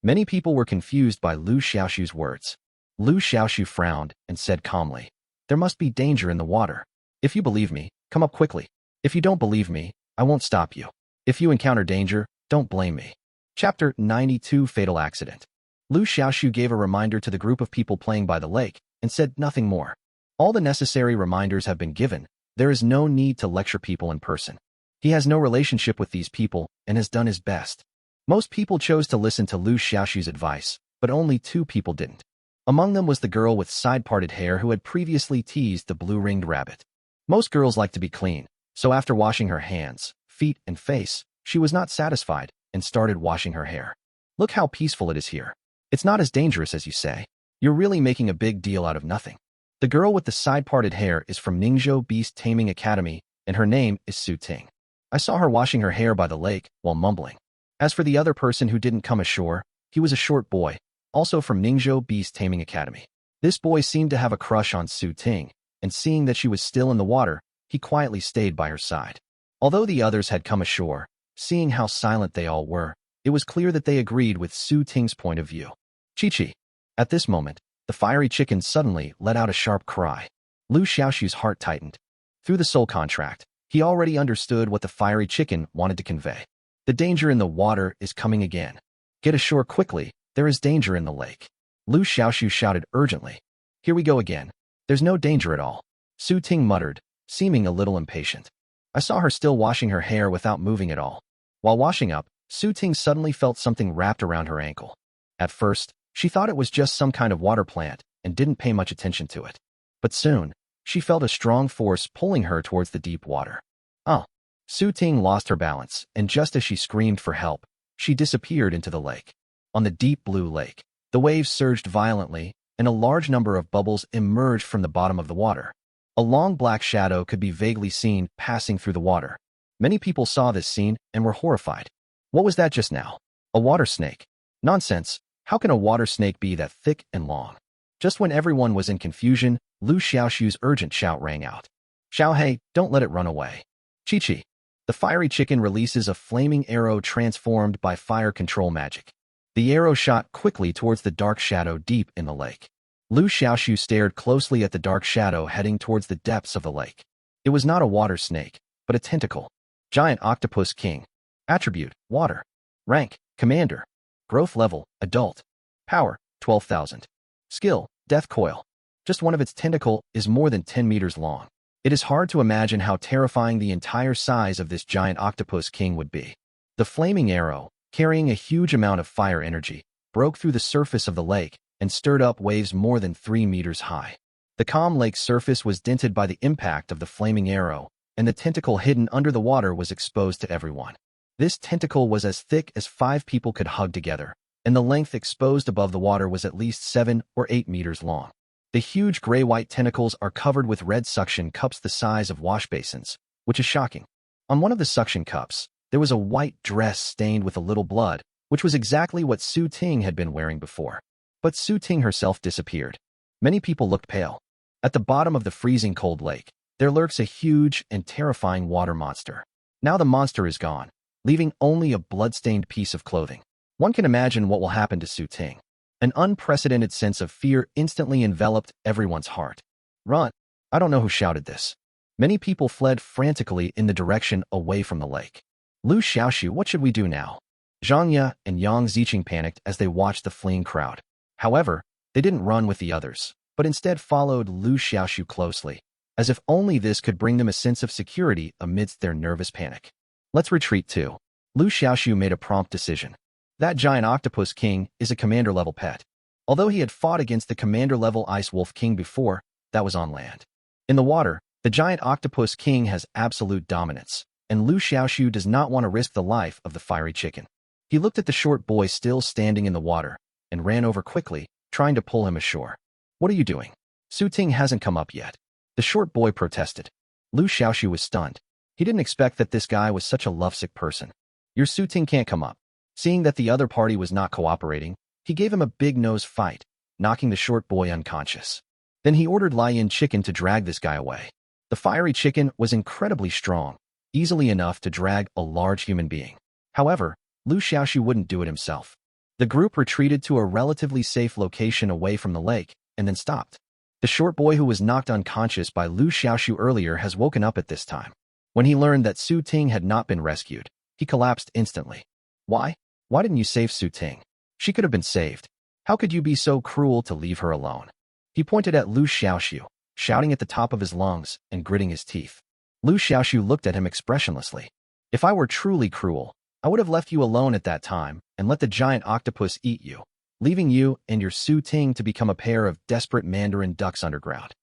Many people were confused by Liu Xiaoxu's words. Liu Xiaoxu frowned and said calmly, There must be danger in the water. If you believe me, come up quickly. If you don't believe me, I won't stop you. If you encounter danger, don't blame me. Chapter 92 Fatal Accident. Liu Xiaoxu gave a reminder to the group of people playing by the lake and said nothing more. All the necessary reminders have been given. There is no need to lecture people in person. He has no relationship with these people and has done his best. Most people chose to listen to Liu Xiaoxu's advice, but only 2 people didn't. Among them was the girl with side-parted hair who had previously teased the blue-ringed rabbit. Most girls like to be clean, so after washing her hands, feet, and face, she was not satisfied and started washing her hair. Look how peaceful it is here. It's not as dangerous as you say. You're really making a big deal out of nothing. The girl with the side-parted hair is from Ningzhou Beast Taming Academy, and her name is Su Ting. I saw her washing her hair by the lake while mumbling. As for the other person who didn't come ashore, he was a short boy, also from Ningzhou Beast Taming Academy. This boy seemed to have a crush on Su Ting, and seeing that she was still in the water, he quietly stayed by her side. Although the others had come ashore, seeing how silent they all were, it was clear that they agreed with Su Ting's point of view. Chi-chi. At this moment, the fiery chicken suddenly let out a sharp cry. Liu Xiaoxu's heart tightened. Through the soul contract, he already understood what the fiery chicken wanted to convey. The danger in the water is coming again. Get ashore quickly, there is danger in the lake. Liu Xiaoxu shouted urgently. Here we go again. There's no danger at all. Su Ting muttered, seeming a little impatient. I saw her still washing her hair without moving at all. While washing up, Su Ting suddenly felt something wrapped around her ankle. At first, she thought it was just some kind of water plant and didn't pay much attention to it. But soon, she felt a strong force pulling her towards the deep water. Oh! Su Ting lost her balance, and just as she screamed for help, she disappeared into the lake. On the deep blue lake, the waves surged violently, and a large number of bubbles emerged from the bottom of the water. A long black shadow could be vaguely seen passing through the water. Many people saw this scene and were horrified. What was that just now? A water snake? Nonsense! How can a water snake be that thick and long? Just when everyone was in confusion, Liu Xiaoxu's urgent shout rang out. Xiaohei, don't let it run away. Chi-chi. The fiery chicken releases a flaming arrow transformed by fire control magic. The arrow shot quickly towards the dark shadow deep in the lake. Liu Xiaoxu stared closely at the dark shadow heading towards the depths of the lake. It was not a water snake, but a tentacle. Giant Octopus King. Attribute, Water. Rank, Commander. Growth level, Adult. Power, 12,000. Skill, Death Coil. Just one of its tentacle is more than 10 meters long. It is hard to imagine how terrifying the entire size of this giant Octopus King would be. The flaming arrow, carrying a huge amount of fire energy, broke through the surface of the lake and stirred up waves more than 3 meters high. The calm lake's surface was dented by the impact of the flaming arrow, and the tentacle hidden under the water was exposed to everyone. This tentacle was as thick as 5 people could hug together, and the length exposed above the water was at least 7 or 8 meters long. The huge gray-white tentacles are covered with red suction cups the size of wash basins, which is shocking. On one of the suction cups, there was a white dress stained with a little blood, which was exactly what Su Ting had been wearing before. But Su Ting herself disappeared. Many people looked pale. At the bottom of the freezing cold lake, there lurks a huge and terrifying water monster. Now the monster is gone, leaving only a blood-stained piece of clothing. One can imagine what will happen to Su Ting. An unprecedented sense of fear instantly enveloped everyone's heart. Run! I don't know who shouted this. Many people fled frantically in the direction away from the lake. Liu Xiaoxu, what should we do now? Zhang Ye and Yang Ziqing panicked as they watched the fleeing crowd. However, they didn't run with the others, but instead followed Liu Xiaoxu closely, as if only this could bring them a sense of security amidst their nervous panic. Let's retreat too. Liu Xiaoxu made a prompt decision. That giant octopus king is a commander-level pet. Although he had fought against the commander-level ice wolf king before, that was on land. In the water, the giant octopus king has absolute dominance, and Liu Xiaoxu does not want to risk the life of the fiery chicken. He looked at the short boy still standing in the water, and ran over quickly, trying to pull him ashore. What are you doing? Su Ting hasn't come up yet. The short boy protested. Liu Xiaoxu was stunned. He didn't expect that this guy was such a lovesick person. Your Su Ting can't come up. Seeing that the other party was not cooperating, he gave him a big nose fight, knocking the short boy unconscious. Then he ordered Lion Chicken to drag this guy away. The fiery chicken was incredibly strong, easily enough to drag a large human being. However, Liu Xiaoxu wouldn't do it himself. The group retreated to a relatively safe location away from the lake, and then stopped. The short boy who was knocked unconscious by Liu Xiaoxu earlier has woken up at this time. When he learned that Su Ting had not been rescued, he collapsed instantly. Why? Why didn't you save Su Ting? She could have been saved. How could you be so cruel to leave her alone? He pointed at Liu Xiaoxu, shouting at the top of his lungs and gritting his teeth. Liu Xiaoxu looked at him expressionlessly. If I were truly cruel, I would have left you alone at that time and let the giant octopus eat you, leaving you and your Su Ting to become a pair of desperate mandarin ducks underground.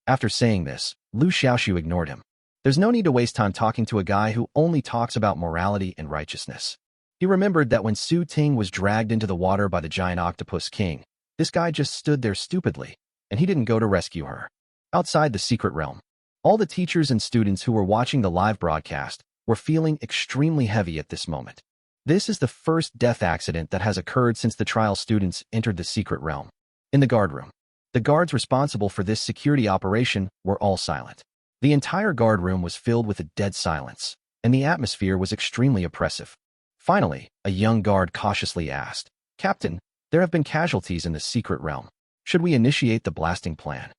After saying this, Liu Xiaoxu ignored him. There's no need to waste time talking to a guy who only talks about morality and righteousness. He remembered that when Su Ting was dragged into the water by the giant octopus king, this guy just stood there stupidly, and he didn't go to rescue her. Outside the secret realm, all the teachers and students who were watching the live broadcast were feeling extremely heavy at this moment. This is the first death accident that has occurred since the trial students entered the secret realm. In the guard room, the guards responsible for this security operation were all silent. The entire guard room was filled with a dead silence, and the atmosphere was extremely oppressive. Finally, a young guard cautiously asked, "Captain, there have been casualties in the secret realm. Should we initiate the blasting plan?"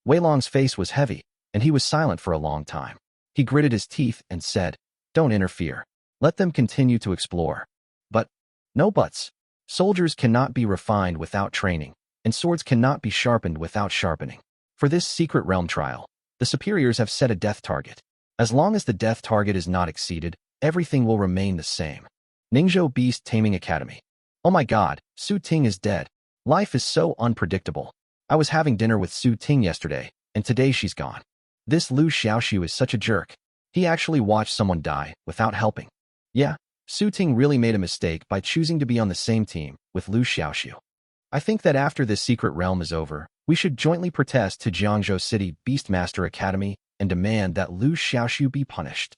Wei Long's face was heavy, and he was silent for a long time. He gritted his teeth and said, "Don't interfere. Let them continue to explore." But, no buts. Soldiers cannot be refined without training, and swords cannot be sharpened without sharpening. For this secret realm trial, the superiors have set a death target. As long as the death target is not exceeded, everything will remain the same. Ningzhou Beast Taming Academy. Oh my god, Su Ting is dead. Life is so unpredictable. I was having dinner with Su Ting yesterday, and today she's gone. This Liu Xiaoxu is such a jerk. He actually watched someone die without helping. Yeah, Su Ting really made a mistake by choosing to be on the same team with Liu Xiaoxu. I think that after this secret realm is over, we should jointly protest to Jiangzhou City Beastmaster Academy and demand that Liu Xiaoxu be punished.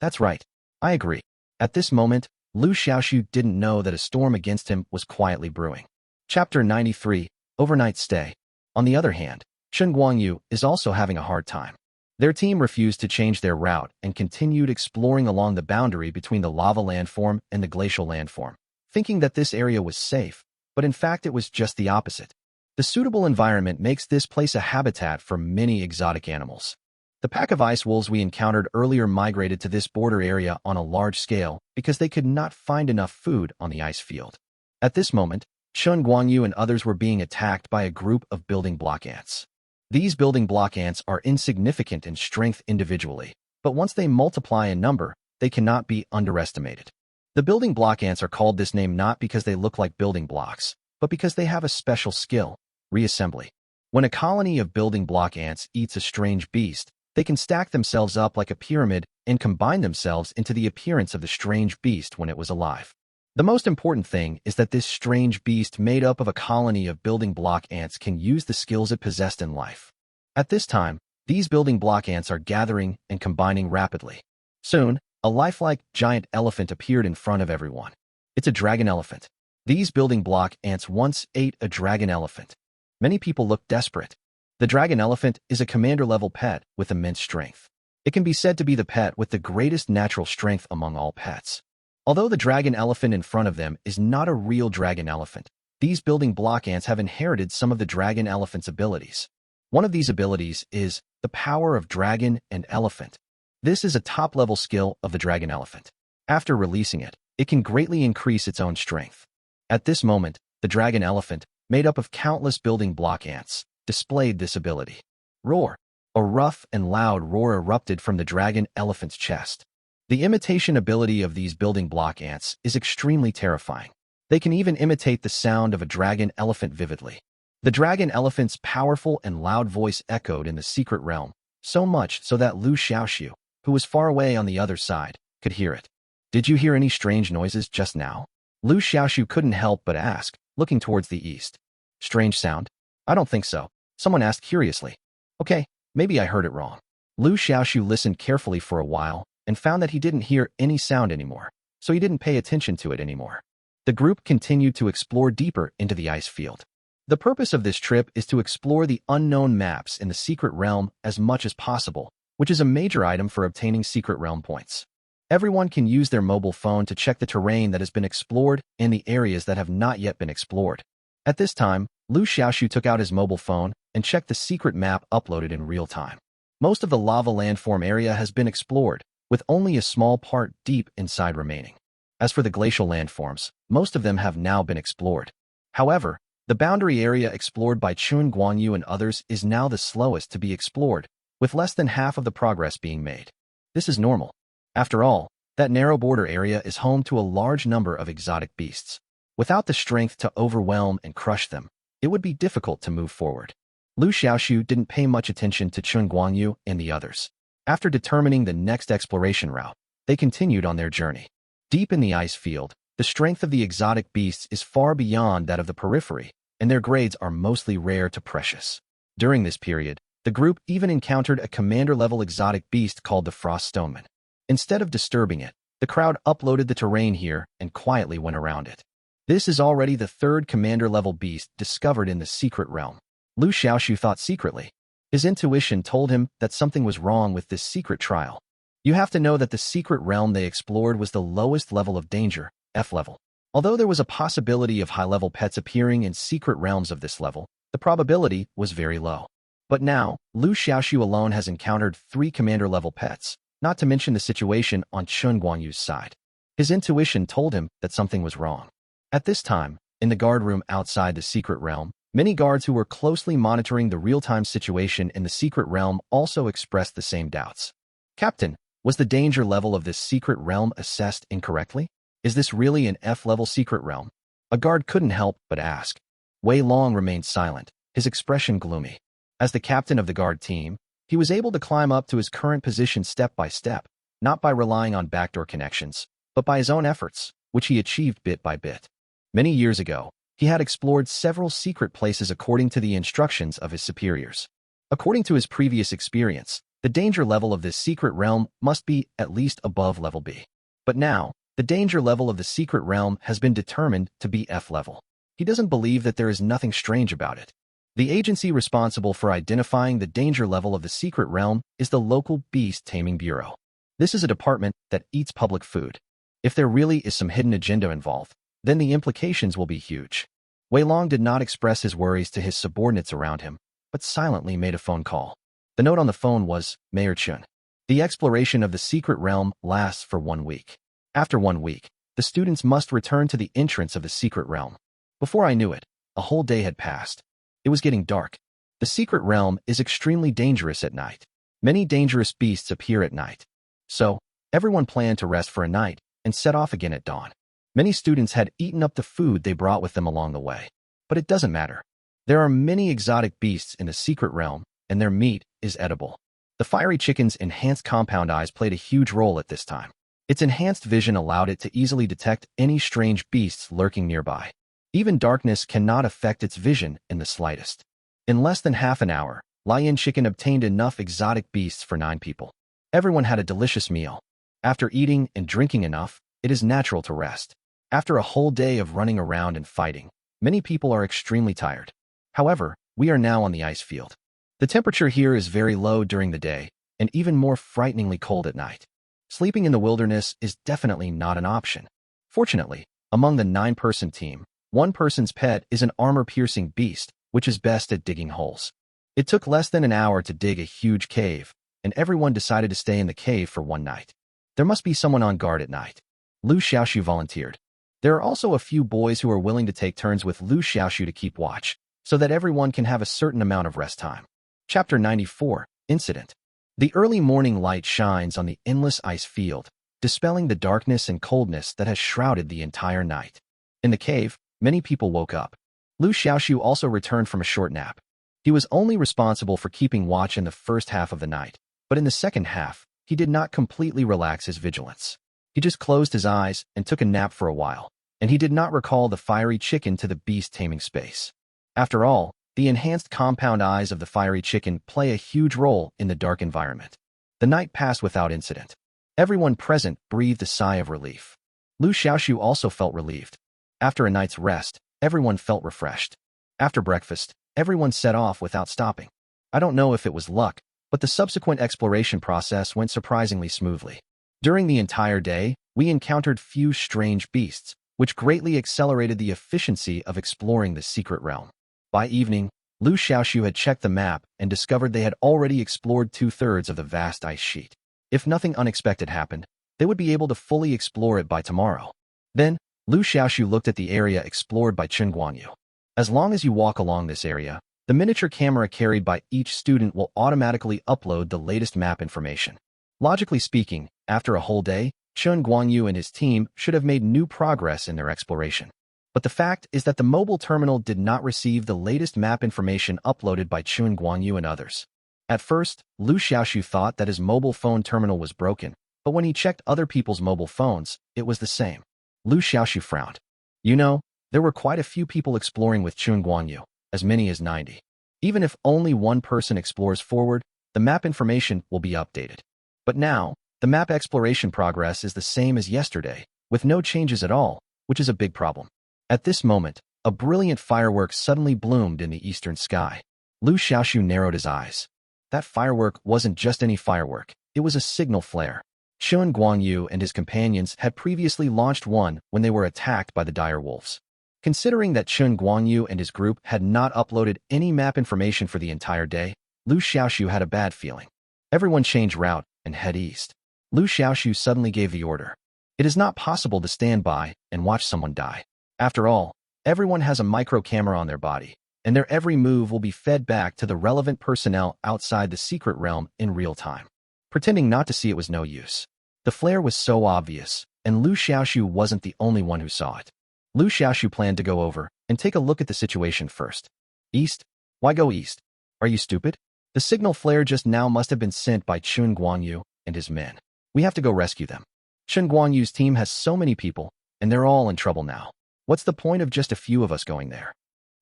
That's right. I agree. At this moment, Liu Xiaoxu didn't know that a storm against him was quietly brewing. Chapter 93, Overnight Stay. On the other hand, Chen Guangyu is also having a hard time. Their team refused to change their route and continued exploring along the boundary between the lava landform and the glacial landform, thinking that this area was safe, but in fact it was just the opposite. The suitable environment makes this place a habitat for many exotic animals. The pack of ice wolves we encountered earlier migrated to this border area on a large scale because they could not find enough food on the ice field. At this moment, Chen Guangyu and others were being attacked by a group of building block ants. These building block ants are insignificant in strength individually, but once they multiply in number, they cannot be underestimated. The building block ants are called this name not because they look like building blocks, but because they have a special skill, reassembly. When a colony of building block ants eats a strange beast, they can stack themselves up like a pyramid and combine themselves into the appearance of the strange beast when it was alive. The most important thing is that this strange beast made up of a colony of building block ants can use the skills it possessed in life. At this time, these building block ants are gathering and combining rapidly. Soon, a lifelike giant elephant appeared in front of everyone. It's a dragon elephant. These building block ants once ate a dragon elephant. Many people look desperate. The dragon elephant is a commander-level pet with immense strength. It can be said to be the pet with the greatest natural strength among all pets. Although the dragon elephant in front of them is not a real dragon elephant, these building block ants have inherited some of the dragon elephant's abilities. One of these abilities is the power of dragon and elephant. This is a top-level skill of the dragon elephant. After releasing it, it can greatly increase its own strength. At this moment, the dragon elephant, made up of countless building block ants, displayed this ability. Roar! A rough and loud roar erupted from the dragon elephant's chest. The imitation ability of these building block ants is extremely terrifying. They can even imitate the sound of a dragon elephant vividly. The dragon elephant's powerful and loud voice echoed in the secret realm, so much so that Liu Xiaoxu, who was far away on the other side, could hear it. Did you hear any strange noises just now? Liu Xiaoxu couldn't help but ask, looking towards the east. Strange sound? I don't think so. Someone asked curiously. Okay, maybe I heard it wrong. Liu Xiaoxu listened carefully for a while and found that he didn't hear any sound anymore, so he didn't pay attention to it anymore. The group continued to explore deeper into the ice field. The purpose of this trip is to explore the unknown maps in the secret realm as much as possible, which is a major item for obtaining secret realm points. Everyone can use their mobile phone to check the terrain that has been explored and the areas that have not yet been explored. At this time, Liu Xiaoxu took out his mobile phone and checked the secret map uploaded in real time. Most of the lava landform area has been explored, with only a small part deep inside remaining. As for the glacial landforms, most of them have now been explored. However, the boundary area explored by Chun Guanyu and others is now the slowest to be explored, with less than half of the progress being made. This is normal. After all, that narrow border area is home to a large number of exotic beasts. Without the strength to overwhelm and crush them, it would be difficult to move forward. Liu Xiaoxu didn't pay much attention to Chun Guanyu and the others. After determining the next exploration route, they continued on their journey. Deep in the ice field, the strength of the exotic beasts is far beyond that of the periphery, and their grades are mostly rare to precious. During this period, the group even encountered a commander-level exotic beast called the Frost Stoneman. Instead of disturbing it, the crowd uploaded the terrain here and quietly went around it. This is already the third commander-level beast discovered in the secret realm. Liu Xiaoxu thought secretly. His intuition told him that something was wrong with this secret trial. You have to know that the secret realm they explored was the lowest level of danger, F level. Although there was a possibility of high-level pets appearing in secret realms of this level, the probability was very low. But now, Liu Xiaoxu alone has encountered 3 commander-level pets, not to mention the situation on Chun Guanyu's side. His intuition told him that something was wrong. At this time, in the guard room outside the secret realm, many guards who were closely monitoring the real-time situation in the secret realm also expressed the same doubts. Captain, was the danger level of this secret realm assessed incorrectly? Is this really an F-level secret realm? A guard couldn't help but ask. Wei Long remained silent, his expression gloomy. As the captain of the guard team, he was able to climb up to his current position step by step, not by relying on backdoor connections, but by his own efforts, which he achieved bit by bit. Many years ago, he had explored several secret places according to the instructions of his superiors. According to his previous experience, the danger level of this secret realm must be at least above level B. But now, the danger level of the secret realm has been determined to be F level. He doesn't believe that there is nothing strange about it. The agency responsible for identifying the danger level of the secret realm is the local Beast Taming Bureau. This is a department that eats public food. If there really is some hidden agenda involved, then the implications will be huge. Wei Long did not express his worries to his subordinates around him, but silently made a phone call. The note on the phone was, Mayor Chun. The exploration of the secret realm lasts for 1 week. After 1 week, the students must return to the entrance of the secret realm. Before I knew it, a whole day had passed. It was getting dark. The secret realm is extremely dangerous at night. Many dangerous beasts appear at night. So, everyone planned to rest for a night and set off again at dawn. Many students had eaten up the food they brought with them along the way. But it doesn't matter. There are many exotic beasts in the secret realm, and their meat is edible. The fiery chicken's enhanced compound eyes played a huge role at this time. Its enhanced vision allowed it to easily detect any strange beasts lurking nearby. Even darkness cannot affect its vision in the slightest. In less than half an hour, Lion Chicken obtained enough exotic beasts for 9 people. Everyone had a delicious meal. After eating and drinking enough, it is natural to rest. After a whole day of running around and fighting, many people are extremely tired. However, we are now on the ice field. The temperature here is very low during the day, and even more frighteningly cold at night. Sleeping in the wilderness is definitely not an option. Fortunately, among the 9-person team, one person's pet is an armor-piercing beast, which is best at digging holes. It took less than an hour to dig a huge cave, and everyone decided to stay in the cave for one night. There must be someone on guard at night. Liu Xiaoxu volunteered. There are also a few boys who are willing to take turns with Liu Xiaoxu to keep watch, so that everyone can have a certain amount of rest time. Chapter 94, Incident. The early morning light shines on the endless ice field, dispelling the darkness and coldness that has shrouded the entire night. In the cave, many people woke up. Liu Xiaoxu also returned from a short nap. He was only responsible for keeping watch in the first half of the night, but in the second half, he did not completely relax his vigilance. He just closed his eyes and took a nap for a while, and he did not recall the fiery chicken to the beast taming space. After all, the enhanced compound eyes of the fiery chicken play a huge role in the dark environment. The night passed without incident. Everyone present breathed a sigh of relief. Liu Xiaoxu also felt relieved. After a night's rest, everyone felt refreshed. After breakfast, everyone set off without stopping. I don't know if it was luck, but the subsequent exploration process went surprisingly smoothly. During the entire day, we encountered few strange beasts, which greatly accelerated the efficiency of exploring the secret realm. By evening, Liu Xiaoxu had checked the map and discovered they had already explored 2/3 of the vast ice sheet. If nothing unexpected happened, they would be able to fully explore it by tomorrow. Then, Liu Xiaoxu looked at the area explored by Chen Guanyu. As long as you walk along this area, the miniature camera carried by each student will automatically upload the latest map information. Logically speaking, after a whole day, Chen Guanyu and his team should have made new progress in their exploration. But the fact is that the mobile terminal did not receive the latest map information uploaded by Chen Guanyu and others. At first, Liu Xiaoxu thought that his mobile phone terminal was broken, but when he checked other people's mobile phones, it was the same. Liu Xiaoxu frowned. You know, there were quite a few people exploring with Chen Guanyu, as many as 90. Even if only one person explores forward, the map information will be updated. But now, the map exploration progress is the same as yesterday, with no changes at all, which is a big problem. At this moment, a brilliant firework suddenly bloomed in the eastern sky. Liu Xiaoxu narrowed his eyes. That firework wasn't just any firework, it was a signal flare. Chen Guanyu and his companions had previously launched one when they were attacked by the dire wolves. Considering that Chen Guanyu and his group had not uploaded any map information for the entire day, Liu Xiaoxu had a bad feeling. Everyone changed route and head east. Liu Xiaoxu suddenly gave the order. It is not possible to stand by and watch someone die. After all, everyone has a micro camera on their body, and their every move will be fed back to the relevant personnel outside the secret realm in real time. Pretending not to see it was no use. The flare was so obvious, and Liu Xiaoxu wasn't the only one who saw it. Liu Xiaoxu planned to go over and take a look at the situation first. East? Why go east? Are you stupid? The signal flare just now must have been sent by Chen Guanyu and his men. We have to go rescue them. Chen Guanyu's team has so many people, and they're all in trouble now. What's the point of just a few of us going there?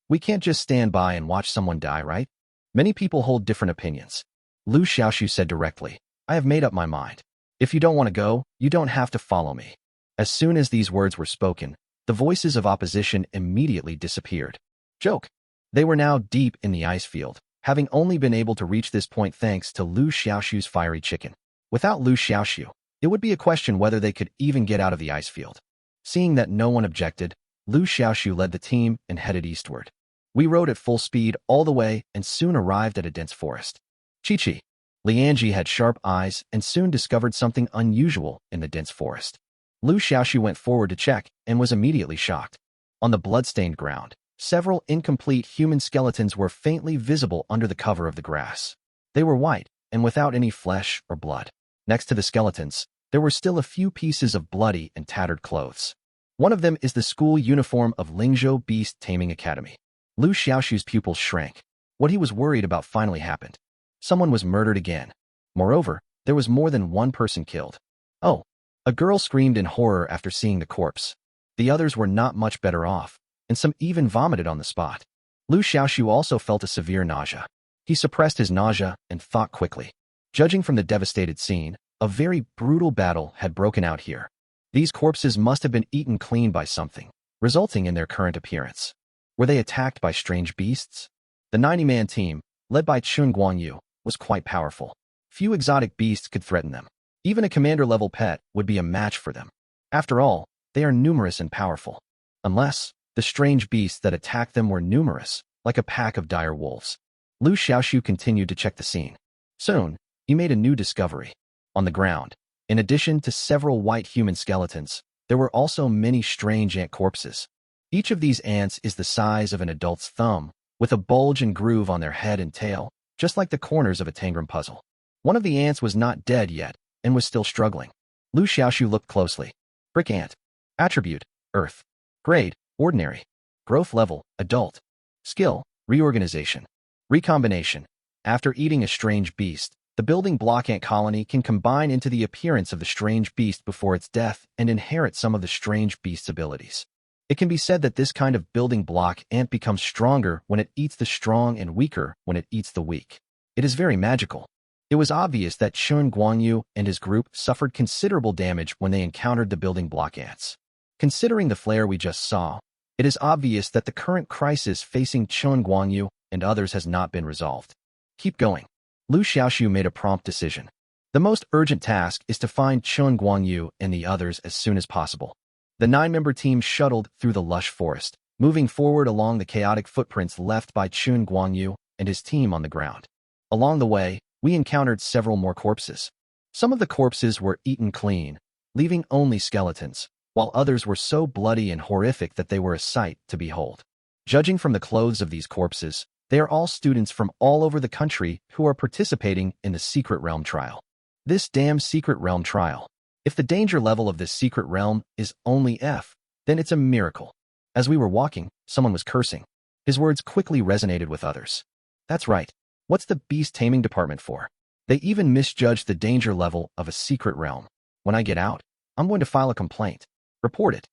We can't just stand by and watch someone die, right? Many people hold different opinions. Liu Xiaoxu said directly, I have made up my mind. If you don't want to go, you don't have to follow me. As soon as these words were spoken, the voices of opposition immediately disappeared. Joke. They were now deep in the ice field, having only been able to reach this point thanks to Liu Xiaoxu's fiery chicken. Without Liu Xiaoxu, it would be a question whether they could even get out of the ice field. Seeing that no one objected, Liu Xiaoxu led the team and headed eastward. We rode at full speed all the way and soon arrived at a dense forest. Chi-Chi. Lianji had sharp eyes and soon discovered something unusual in the dense forest. Liu Xiaoxu went forward to check and was immediately shocked. On the blood-stained ground, several incomplete human skeletons were faintly visible under the cover of the grass. They were white and without any flesh or blood. Next to the skeletons, there were still a few pieces of bloody and tattered clothes. One of them is the school uniform of Lingzhou Beast Taming Academy. Liu Xiaoxu's pupils shrank. What he was worried about finally happened. Someone was murdered again. Moreover, there was more than one person killed. Oh! A girl screamed in horror after seeing the corpse. The others were not much better off, and some even vomited on the spot. Liu Xiaoxu also felt a severe nausea. He suppressed his nausea and thought quickly. Judging from the devastated scene, a very brutal battle had broken out here. These corpses must have been eaten clean by something, resulting in their current appearance. Were they attacked by strange beasts? The 90-man team, led by Chun Guangyu, was quite powerful. Few exotic beasts could threaten them. Even a commander-level pet would be a match for them. After all, they are numerous and powerful. Unless the strange beasts that attacked them were numerous, like a pack of dire wolves. Liu Xiaoxu continued to check the scene. Soon, he made a new discovery. On the ground, in addition to several white human skeletons, there were also many strange ant corpses. Each of these ants is the size of an adult's thumb, with a bulge and groove on their head and tail, just like the corners of a tangram puzzle. One of the ants was not dead yet, and was still struggling. Liu Xiaoxu looked closely. Brick ant. Attribute, Earth. Grade, Ordinary. Growth level, Adult. Skill, Reorganization. Recombination. After eating a strange beast, the building block ant colony can combine into the appearance of the strange beast before its death and inherit some of the strange beast's abilities. It can be said that this kind of building block ant becomes stronger when it eats the strong and weaker when it eats the weak. It is very magical. It was obvious that Chun Guangyu and his group suffered considerable damage when they encountered the building block ants. Considering the flare we just saw, it is obvious that the current crisis facing Chun Guangyu and others has not been resolved. Keep going. Liu Xiaoxu made a prompt decision. The most urgent task is to find Chun Guangyu and the others as soon as possible. The 9-member team shuttled through the lush forest, moving forward along the chaotic footprints left by Chun Guangyu and his team on the ground. Along the way, we encountered several more corpses. Some of the corpses were eaten clean, leaving only skeletons, while others were so bloody and horrific that they were a sight to behold. Judging from the clothes of these corpses, they are all students from all over the country who are participating in the Secret Realm trial. This damn Secret Realm trial. If the danger level of this Secret Realm is only F, then it's a miracle. As we were walking, someone was cursing. His words quickly resonated with others. That's right. What's the beast taming department for? They even misjudged the danger level of a secret realm. When I get out, I'm going to file a complaint. Report it.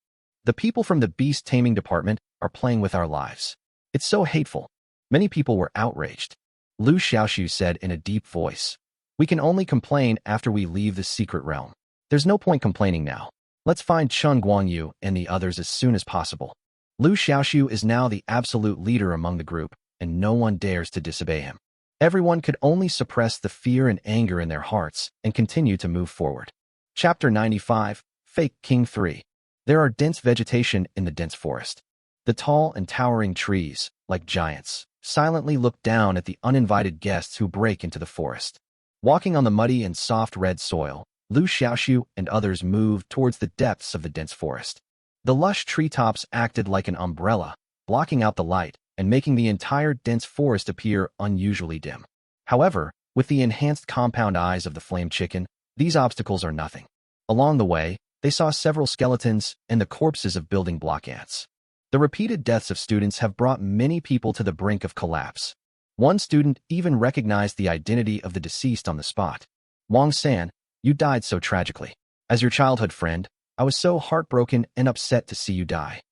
The people from the beast taming department are playing with our lives. It's so hateful. Many people were outraged. Liu Xiaoxu said in a deep voice. We can only complain after we leave the secret realm. There's no point complaining now. Let's find Chun Guangyu and the others as soon as possible. Liu Xiaoxu is now the absolute leader among the group, and no one dares to disobey him. Everyone could only suppress the fear and anger in their hearts and continue to move forward. Chapter 95, Fake King 3. There are dense vegetation in the dense forest. The tall and towering trees, like giants, silently look down at the uninvited guests who break into the forest. Walking on the muddy and soft red soil, Liu Xiaoxu and others moved towards the depths of the dense forest. The lush treetops acted like an umbrella, blocking out the light and making the entire dense forest appear unusually dim. However, with the enhanced compound eyes of the flame chicken, these obstacles are nothing. Along the way, they saw several skeletons and the corpses of building block ants. The repeated deaths of students have brought many people to the brink of collapse. One student even recognized the identity of the deceased on the spot. Wang San, you died so tragically. As your childhood friend, I was so heartbroken and upset to see you die.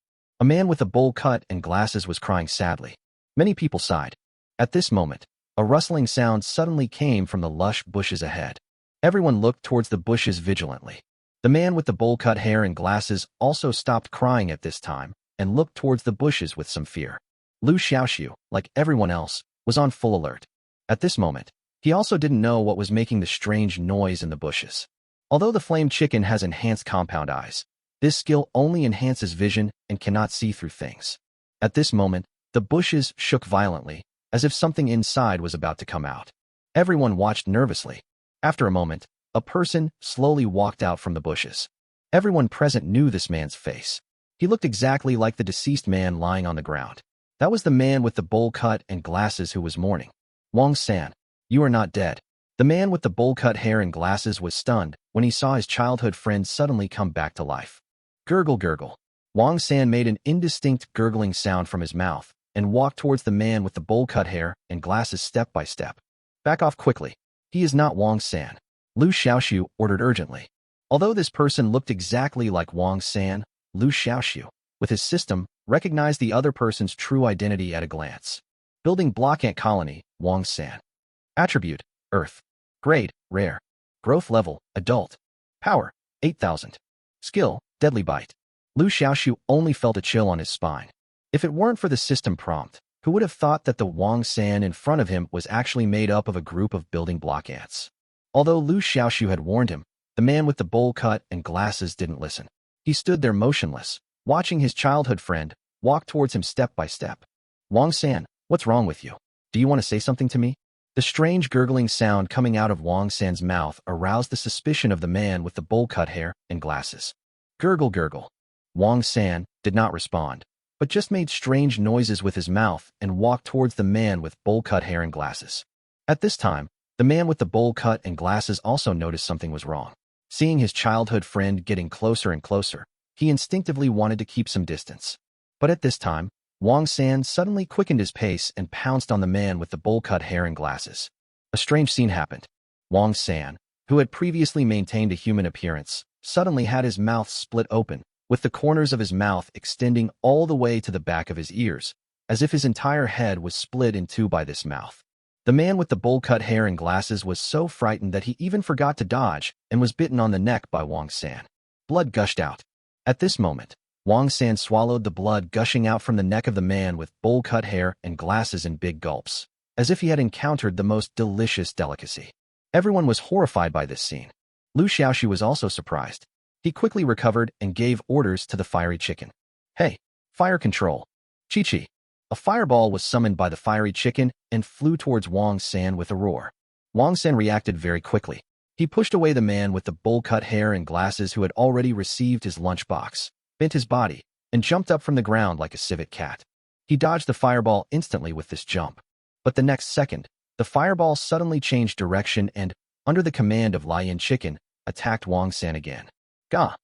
A man with a bowl cut and glasses was crying sadly. Many people sighed. At this moment, a rustling sound suddenly came from the lush bushes ahead. Everyone looked towards the bushes vigilantly. The man with the bowl-cut hair and glasses also stopped crying at this time and looked towards the bushes with some fear. Liu Xiaoxu, like everyone else, was on full alert. At this moment, he also didn't know what was making the strange noise in the bushes. Although the flame chicken has enhanced compound eyes, this skill only enhances vision and cannot see through things. At this moment, the bushes shook violently, as if something inside was about to come out. Everyone watched nervously. After a moment, a person slowly walked out from the bushes. Everyone present knew this man's face. He looked exactly like the deceased man lying on the ground. That was the man with the bowl cut and glasses who was mourning. Wang San, you are not dead. The man with the bowl-cut hair and glasses was stunned when he saw his childhood friend suddenly come back to life. Gurgle gurgle. Wang San made an indistinct gurgling sound from his mouth, and walked towards the man with the bowl-cut hair and glasses step by step. Back off quickly. He is not Wang San, Liu Xiaoxu ordered urgently. Although this person looked exactly like Wang San, Liu Xiaoxu, with his system, recognized the other person's true identity at a glance. Building block ant colony, Wang San. Attribute, Earth. Grade, Rare. Growth level, Adult. Power, 8,000. Skill, Deadly Bite. Liu Xiaoxu only felt a chill on his spine. If it weren't for the system prompt, who would have thought that the Wang San in front of him was actually made up of a group of building block ants? Although Liu Xiaoxu had warned him, the man with the bowl cut and glasses didn't listen. He stood there motionless, watching his childhood friend walk towards him step by step. Wang San, what's wrong with you? Do you want to say something to me? The strange gurgling sound coming out of Wang San's mouth aroused the suspicion of the man with the bowl-cut hair and glasses. Gurgle, gurgle. Wang San did not respond, but just made strange noises with his mouth and walked towards the man with bowl-cut hair and glasses. At this time, the man with the bowl cut and glasses also noticed something was wrong. Seeing his childhood friend getting closer and closer, he instinctively wanted to keep some distance. But at this time, Wang San suddenly quickened his pace and pounced on the man with the bowl-cut hair and glasses. A strange scene happened. Wang San, who had previously maintained a human appearance, suddenly had his mouth split open, with the corners of his mouth extending all the way to the back of his ears, as if his entire head was split in two by this mouth. The man with the bowl-cut hair and glasses was so frightened that he even forgot to dodge and was bitten on the neck by Wang San. Blood gushed out. At this moment, Wang San swallowed the blood gushing out from the neck of the man with bowl-cut hair and glasses in big gulps, as if he had encountered the most delicious delicacy. Everyone was horrified by this scene. Liu Xiaoxu was also surprised. He quickly recovered and gave orders to the fiery chicken. Hey, fire control. Chi-chi. A fireball was summoned by the fiery chicken and flew towards Wang San with a roar. Wang San reacted very quickly. He pushed away the man with the bowl-cut hair and glasses who had already received his lunchbox, bent his body, and jumped up from the ground like a civet cat. He dodged the fireball instantly with this jump. But the next second, the fireball suddenly changed direction and, under the command of Lion Chicken, attacked Wang San again. Gah!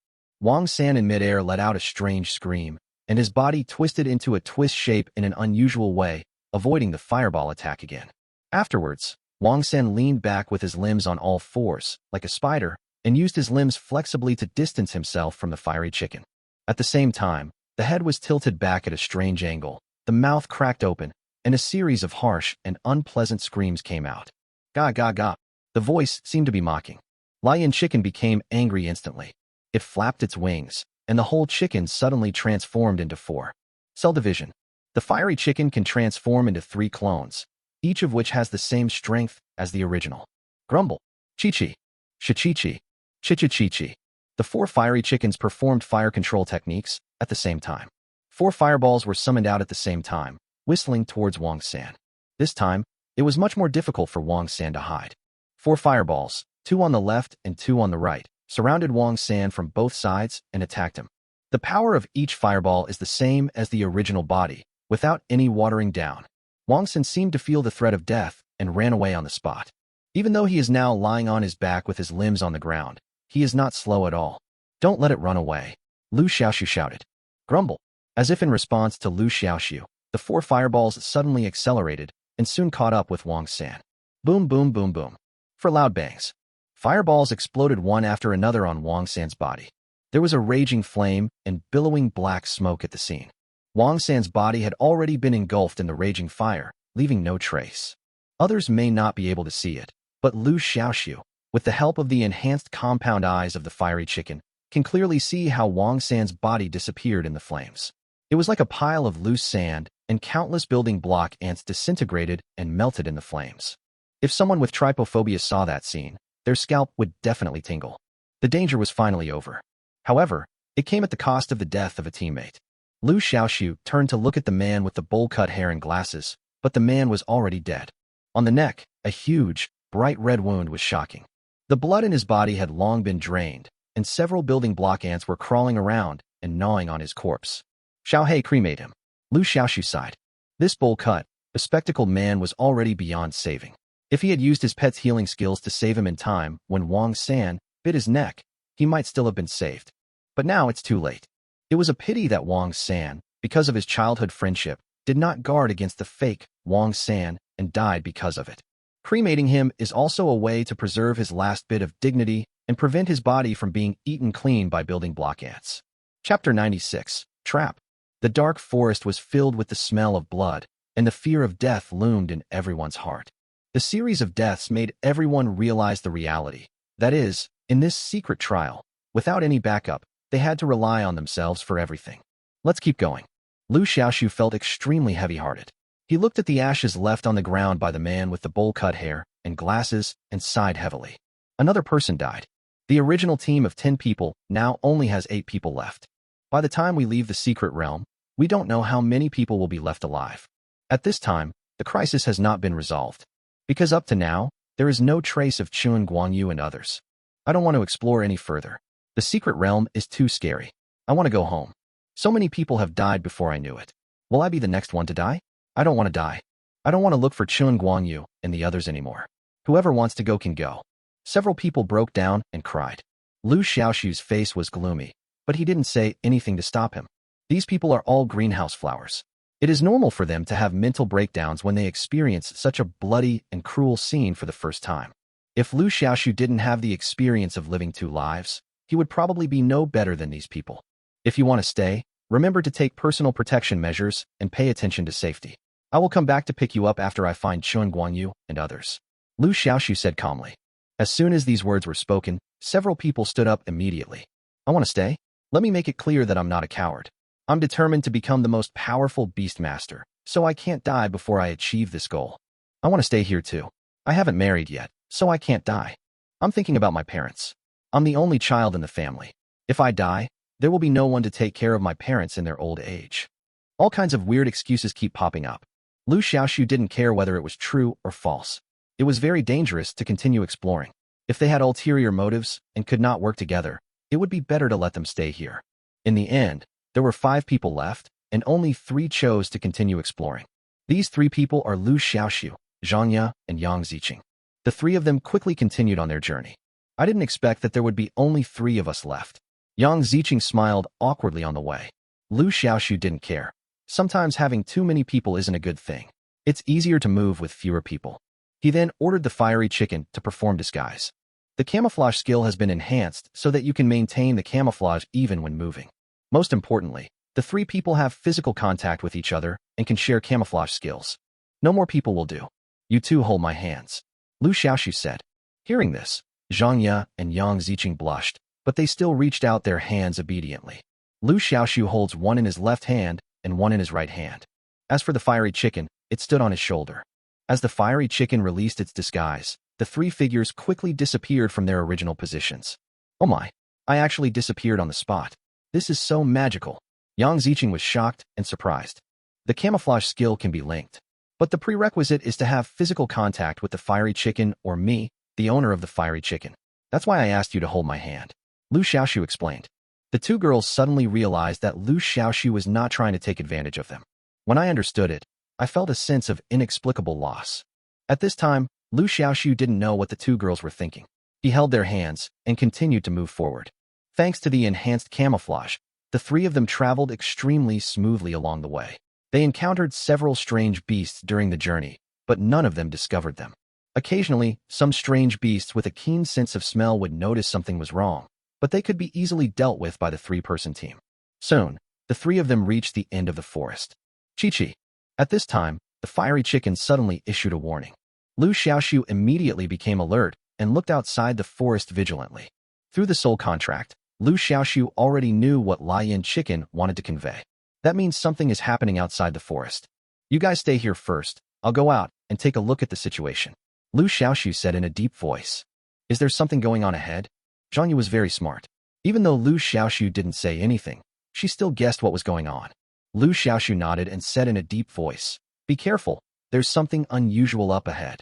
Wang San in midair let out a strange scream, and his body twisted into a twist shape in an unusual way, avoiding the fireball attack again. Afterwards, Wang San leaned back with his limbs on all fours, like a spider, and used his limbs flexibly to distance himself from the fiery chicken. At the same time, the head was tilted back at a strange angle, the mouth cracked open, and a series of harsh and unpleasant screams came out. Gah, gah, gah. The voice seemed to be mocking. Lion Chicken became angry instantly. It flapped its wings, and the whole chicken suddenly transformed into 4. Cell division. The fiery chicken can transform into 3 clones, each of which has the same strength as the original. Grumble. Chi-chi. Shi-chi-chi. Chi-chi-chi-chi. The 4 fiery chickens performed fire control techniques at the same time. 4 fireballs were summoned out at the same time, whistling towards Wang San. This time, it was much more difficult for Wang San to hide. 4 fireballs, 2 on the left and 2 on the right, surrounded Wang San from both sides and attacked him. The power of each fireball is the same as the original body, without any watering down. Wang San seemed to feel the threat of death and ran away on the spot. Even though he is now lying on his back with his limbs on the ground, he is not slow at all. Don't let it run away, Liu Xiaoxu shouted. Grumble. As if in response to Liu Xiaoxu, the 4 fireballs suddenly accelerated and soon caught up with Wang San. Boom, boom, boom, boom. For loud bangs. Fireballs exploded one after another on Wang San's body. There was a raging flame and billowing black smoke at the scene. Wang San's body had already been engulfed in the raging fire, leaving no trace. Others may not be able to see it, but Liu Xiaoxu, with the help of the enhanced compound eyes of the fiery chicken, can clearly see how Wang San's body disappeared in the flames. It was like a pile of loose sand, and countless building block ants disintegrated and melted in the flames. If someone with trypophobia saw that scene, their scalp would definitely tingle. The danger was finally over. However, it came at the cost of the death of a teammate. Liu Xiaoxu turned to look at the man with the bowl-cut hair and glasses, but the man was already dead. On the neck, a huge, bright red wound was shocking. The blood in his body had long been drained, and several building block ants were crawling around and gnawing on his corpse. Xiaohei cremate him. Liu Xiaoxu sighed. This bowl-cut, bespectacled man was already beyond saving. If he had used his pet's healing skills to save him in time when Wang San bit his neck, he might still have been saved. But now it's too late. It was a pity that Wang San, because of his childhood friendship, did not guard against the fake Wang San and died because of it. Cremating him is also a way to preserve his last bit of dignity and prevent his body from being eaten clean by building block ants. Chapter 96. Trap. The dark forest was filled with the smell of blood, and the fear of death loomed in everyone's heart. The series of deaths made everyone realize the reality. That is, in this secret trial, without any backup, they had to rely on themselves for everything. Let's keep going. Liu Xiaoxu felt extremely heavy-hearted. He looked at the ashes left on the ground by the man with the bowl-cut hair and glasses and sighed heavily. Another person died. The original team of 10 people now only has 8 people left. By the time we leave the secret realm, we don't know how many people will be left alive. At this time, the crisis has not been resolved. Because up to now, there is no trace of Chuan Guangyu and others. I don't want to explore any further. The secret realm is too scary. I want to go home. So many people have died before I knew it. Will I be the next one to die? I don't want to die. I don't want to look for Chuan Guangyu and the others anymore. Whoever wants to go can go. Several people broke down and cried. Liu Xiaoxu's face was gloomy, but he didn't say anything to stop him. These people are all greenhouse flowers. It is normal for them to have mental breakdowns when they experience such a bloody and cruel scene for the first time. If Liu Xiaoxu didn't have the experience of living 2 lives, he would probably be no better than these people. If you want to stay, remember to take personal protection measures and pay attention to safety. I will come back to pick you up after I find Chuan Guangyu and others. Liu Xiaoxu said calmly. As soon as these words were spoken, several people stood up immediately. I want to stay? Let me make it clear that I'm not a coward. I'm determined to become the most powerful beastmaster, so I can't die before I achieve this goal. I want to stay here too. I haven't married yet, so I can't die. I'm thinking about my parents. I'm the only child in the family. If I die, there will be no one to take care of my parents in their old age. All kinds of weird excuses keep popping up. Liu Xiaoxu didn't care whether it was true or false. It was very dangerous to continue exploring. If they had ulterior motives and could not work together, it would be better to let them stay here. In the end, there were 5 people left, and only 3 chose to continue exploring. These 3 people are Liu Xiaoxu, Zhang Ya, and Yang Ziqing. The 3 of them quickly continued on their journey. I didn't expect that there would be only 3 of us left. Yang Ziqing smiled awkwardly on the way. Liu Xiaoxu didn't care. Sometimes having too many people isn't a good thing. It's easier to move with fewer people. He then ordered the fiery chicken to perform disguise. The camouflage skill has been enhanced so that you can maintain the camouflage even when moving. Most importantly, the 3 people have physical contact with each other and can share camouflage skills. No more people will do. You 2 hold my hands. Liu Xiaoxu said. Hearing this, Zhang Ya and Yang Ziqing blushed, but they still reached out their hands obediently. Liu Xiaoxu holds one in his left hand and one in his right hand. As for the fiery chicken, it stood on his shoulder. As the fiery chicken released its disguise, the 3 figures quickly disappeared from their original positions. Oh my, I actually disappeared on the spot. This is so magical. Yang Ziqing was shocked and surprised. The camouflage skill can be linked, but the prerequisite is to have physical contact with the fiery chicken or me, the owner of the fiery chicken. That's why I asked you to hold my hand. Liu Xiaoxu explained. The 2 girls suddenly realized that Liu Xiaoxu was not trying to take advantage of them. When I understood it, I felt a sense of inexplicable loss. At this time, Liu Xiaoxu didn't know what the 2 girls were thinking. He held their hands and continued to move forward. Thanks to the enhanced camouflage, the 3 of them traveled extremely smoothly along the way. They encountered several strange beasts during the journey, but none of them discovered them. Occasionally, some strange beasts with a keen sense of smell would notice something was wrong, but they could be easily dealt with by the 3-person team. Soon, the 3 of them reached the end of the forest. Chi-Chi. At this time, the fiery chicken suddenly issued a warning. Liu Xiaoxu immediately became alert and looked outside the forest vigilantly. Through the soul contract, Liu Xiaoxu already knew what Lion Chicken wanted to convey. That means something is happening outside the forest. You guys stay here first. I'll go out and take a look at the situation. Liu Xiaoxu said in a deep voice. Is there something going on ahead? Zhang Yu was very smart. Even though Liu Xiaoxu didn't say anything, she still guessed what was going on. Liu Xiaoxu nodded and said in a deep voice, Be careful, there's something unusual up ahead.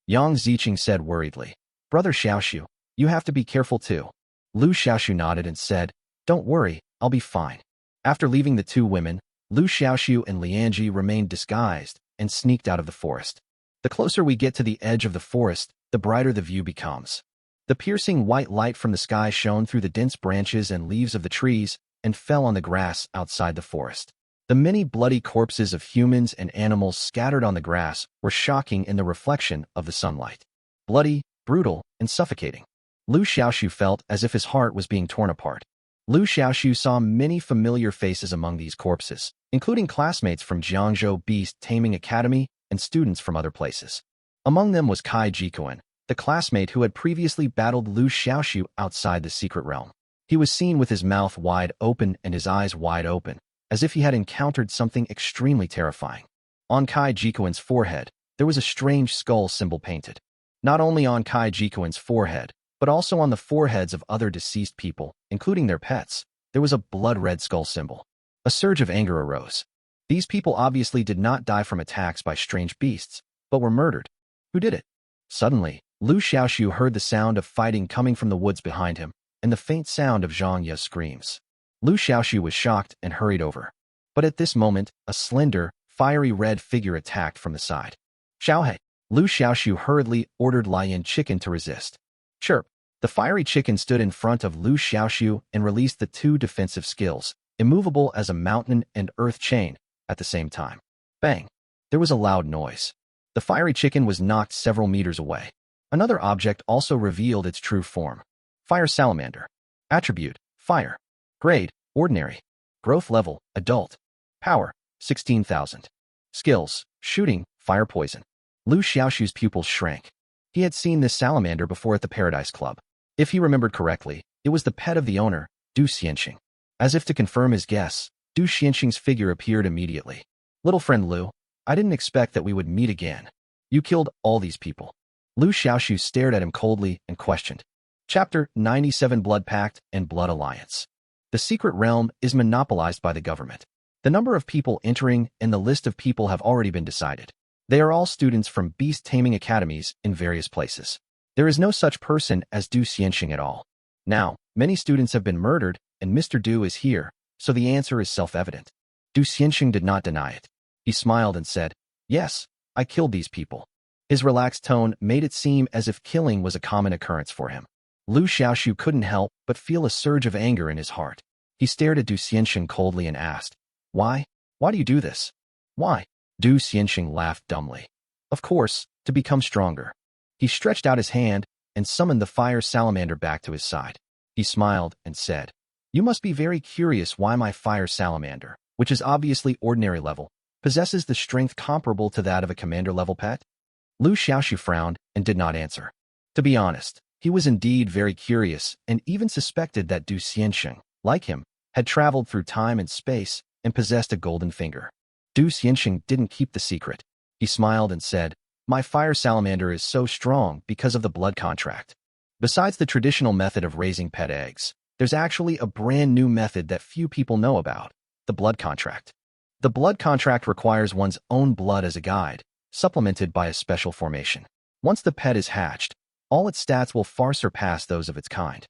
Yang Ziqing said worriedly, Brother Xiaoxu, you have to be careful too. Liu Xiaoxu nodded and said, Don't worry, I'll be fine. After leaving the 2 women, Liu Xiaoxu and Lianji remained disguised and sneaked out of the forest. The closer we get to the edge of the forest, the brighter the view becomes. The piercing white light from the sky shone through the dense branches and leaves of the trees and fell on the grass outside the forest. The many bloody corpses of humans and animals scattered on the grass were shocking in the reflection of the sunlight. Bloody, brutal, and suffocating. Liu Xiaoxu felt as if his heart was being torn apart. Liu Xiaoxu saw many familiar faces among these corpses, including classmates from Jiangzhou Beast Taming Academy and students from other places. Among them was Kai Jikuan, the classmate who had previously battled Liu Xiaoxu outside the secret realm. He was seen with his mouth wide open and his eyes wide open, as if he had encountered something extremely terrifying. On Kai Jikuan's forehead, there was a strange skull symbol painted. Not only on Kai Jikuan's forehead, but also on the foreheads of other deceased people, including their pets, there was a blood-red skull symbol. A surge of anger arose. These people obviously did not die from attacks by strange beasts, but were murdered. Who did it? Suddenly, Liu Xiaoxu heard the sound of fighting coming from the woods behind him, and the faint sound of Zhang Ye's screams. Liu Xiaoxu was shocked and hurried over. But at this moment, a slender, fiery red figure attacked from the side. Xiaohe! Liu Xiaoxu hurriedly ordered Lion Chicken to resist. Chirp! The fiery chicken stood in front of Liu Xiaoxu and released the two defensive skills, immovable as a mountain and earth chain, at the same time. Bang! There was a loud noise. The fiery chicken was knocked several meters away. Another object also revealed its true form. Fire salamander. Attribute, fire. Grade, ordinary. Growth level, adult. Power, 16,000. Skills, shooting, fire poison. Liu Xiaoxu's pupils shrank. He had seen this salamander before at the Paradise Club. If he remembered correctly, it was the pet of the owner, Du Xianxing. As if to confirm his guess, Du Xianxing's figure appeared immediately. Little friend Liu, I didn't expect that we would meet again. You killed all these people. Liu Xiaoxu stared at him coldly and questioned. Chapter 97 Blood Pact and Blood Alliance. The secret realm is monopolized by the government. The number of people entering and the list of people have already been decided. They are all students from beast taming academies in various places. There is no such person as Du Xianxing at all. Now, many students have been murdered, and Mr. Du is here, so the answer is self-evident. Du Xianxing did not deny it. He smiled and said, Yes, I killed these people. His relaxed tone made it seem as if killing was a common occurrence for him. Liu Xiaoxu couldn't help but feel a surge of anger in his heart. He stared at Du Xianxing coldly and asked, Why? Why do you do this? Why? Du Xianxing laughed dumbly. Of course, to become stronger. He stretched out his hand and summoned the fire salamander back to his side. He smiled and said, You must be very curious why my fire salamander, which is obviously ordinary level, possesses the strength comparable to that of a commander-level pet? Liu Xiaoxu frowned and did not answer. To be honest, he was indeed very curious and even suspected that Du Xianxing, like him, had traveled through time and space and possessed a golden finger. Du Xianxing didn't keep the secret. He smiled and said, My fire salamander is so strong because of the blood contract. Besides the traditional method of raising pet eggs, there's actually a brand new method that few people know about, the blood contract. The blood contract requires one's own blood as a guide, supplemented by a special formation. Once the pet is hatched, all its stats will far surpass those of its kind.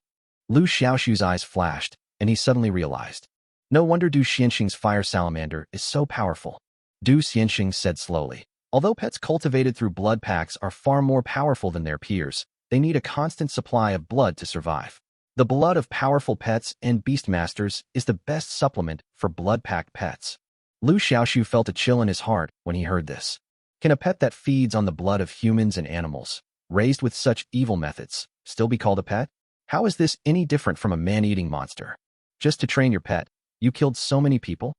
Liu Xiaoxu's eyes flashed, and he suddenly realized. No wonder Du Xianxing's fire salamander is so powerful. Du Xianxing said slowly. Although pets cultivated through blood packs are far more powerful than their peers, they need a constant supply of blood to survive. The blood of powerful pets and beastmasters is the best supplement for blood-packed pets. Liu Xiaoxu felt a chill in his heart when he heard this. Can a pet that feeds on the blood of humans and animals, raised with such evil methods, still be called a pet? How is this any different from a man-eating monster? Just to train your pet, you killed so many people?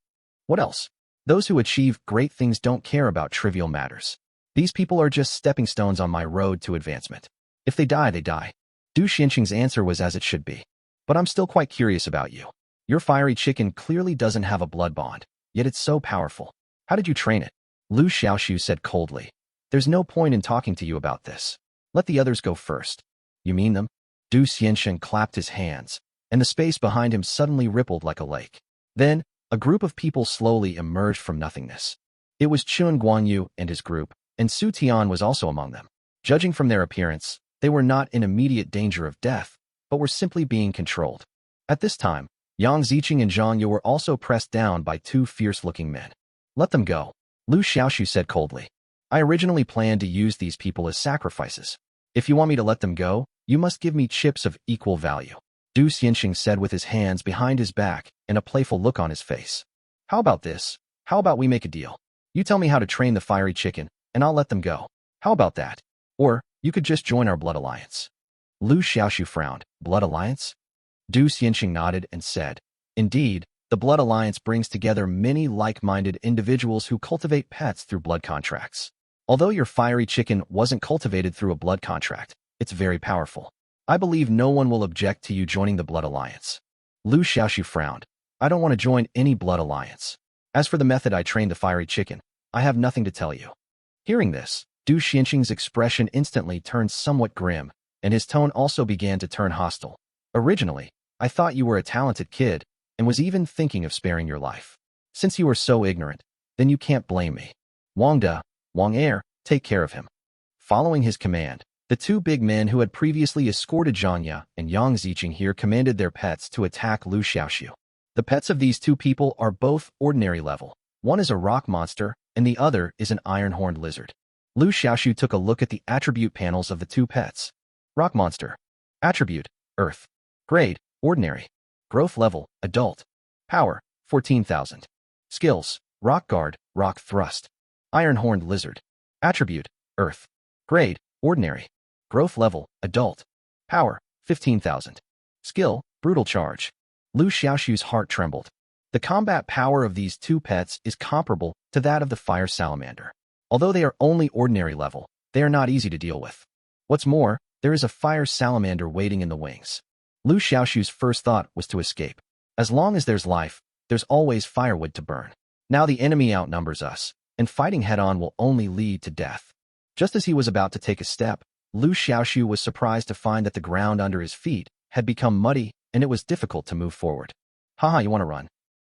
What else? Those who achieve great things don't care about trivial matters. These people are just stepping stones on my road to advancement. If they die, they die. Du Xianxing's answer was as it should be. But I'm still quite curious about you. Your fiery chicken clearly doesn't have a blood bond, yet it's so powerful. How did you train it? Liu Xiaoxu said coldly. There's no point in talking to you about this. Let the others go first. You mean them? Du Xianxing clapped his hands, and the space behind him suddenly rippled like a lake. Then, a group of people slowly emerged from nothingness. It was Chun Guanyu and his group, and Su Tian was also among them. Judging from their appearance, they were not in immediate danger of death, but were simply being controlled. At this time, Yang Ziqing and Zhang Yu were also pressed down by two fierce-looking men. Let them go, Liu Xiaoxu said coldly. I originally planned to use these people as sacrifices. If you want me to let them go, you must give me chips of equal value. Du Xianxing said with his hands behind his back and a playful look on his face. How about this? How about we make a deal? You tell me how to train the fiery chicken, and I'll let them go. How about that? Or, you could just join our blood alliance. Liu Xiaoxu frowned. Blood alliance? Du Xianxing nodded and said, Indeed, the blood alliance brings together many like-minded individuals who cultivate pets through blood contracts. Although your fiery chicken wasn't cultivated through a blood contract, it's very powerful. I believe no one will object to you joining the blood alliance. Liu Xiaoxu frowned. I don't want to join any blood alliance. As for the method I trained the fiery chicken, I have nothing to tell you. Hearing this, Du Xianxing's expression instantly turned somewhat grim, and his tone also began to turn hostile. Originally, I thought you were a talented kid, and was even thinking of sparing your life. Since you are so ignorant, then you can't blame me. Wang De, Wang Er, take care of him. Following his command, the two big men who had previously escorted Zhang Ya and Yang Ziqing here commanded their pets to attack Liu Xiaoxu. The pets of these two people are both ordinary level. One is a rock monster, and the other is an iron-horned lizard. Liu Xiaoxu took a look at the attribute panels of the two pets. Rock monster. Attribute, Earth. Grade, ordinary. Growth level, adult. Power, 14,000. Skills, rock guard, rock thrust. Iron-horned lizard. Attribute, Earth. Grade, ordinary. Growth level, adult. Power, 15,000. Skill, brutal charge. Liu Xiaoxu's heart trembled. The combat power of these two pets is comparable to that of the fire salamander. Although they are only ordinary level, they are not easy to deal with. What's more, there is a fire salamander waiting in the wings. Liu Xiaoxu's first thought was to escape. As long as there's life, there's always firewood to burn. Now the enemy outnumbers us, and fighting head-on will only lead to death. Just as he was about to take a step, Liu Xiaoxu was surprised to find that the ground under his feet had become muddy, and it was difficult to move forward. Haha, you want to run?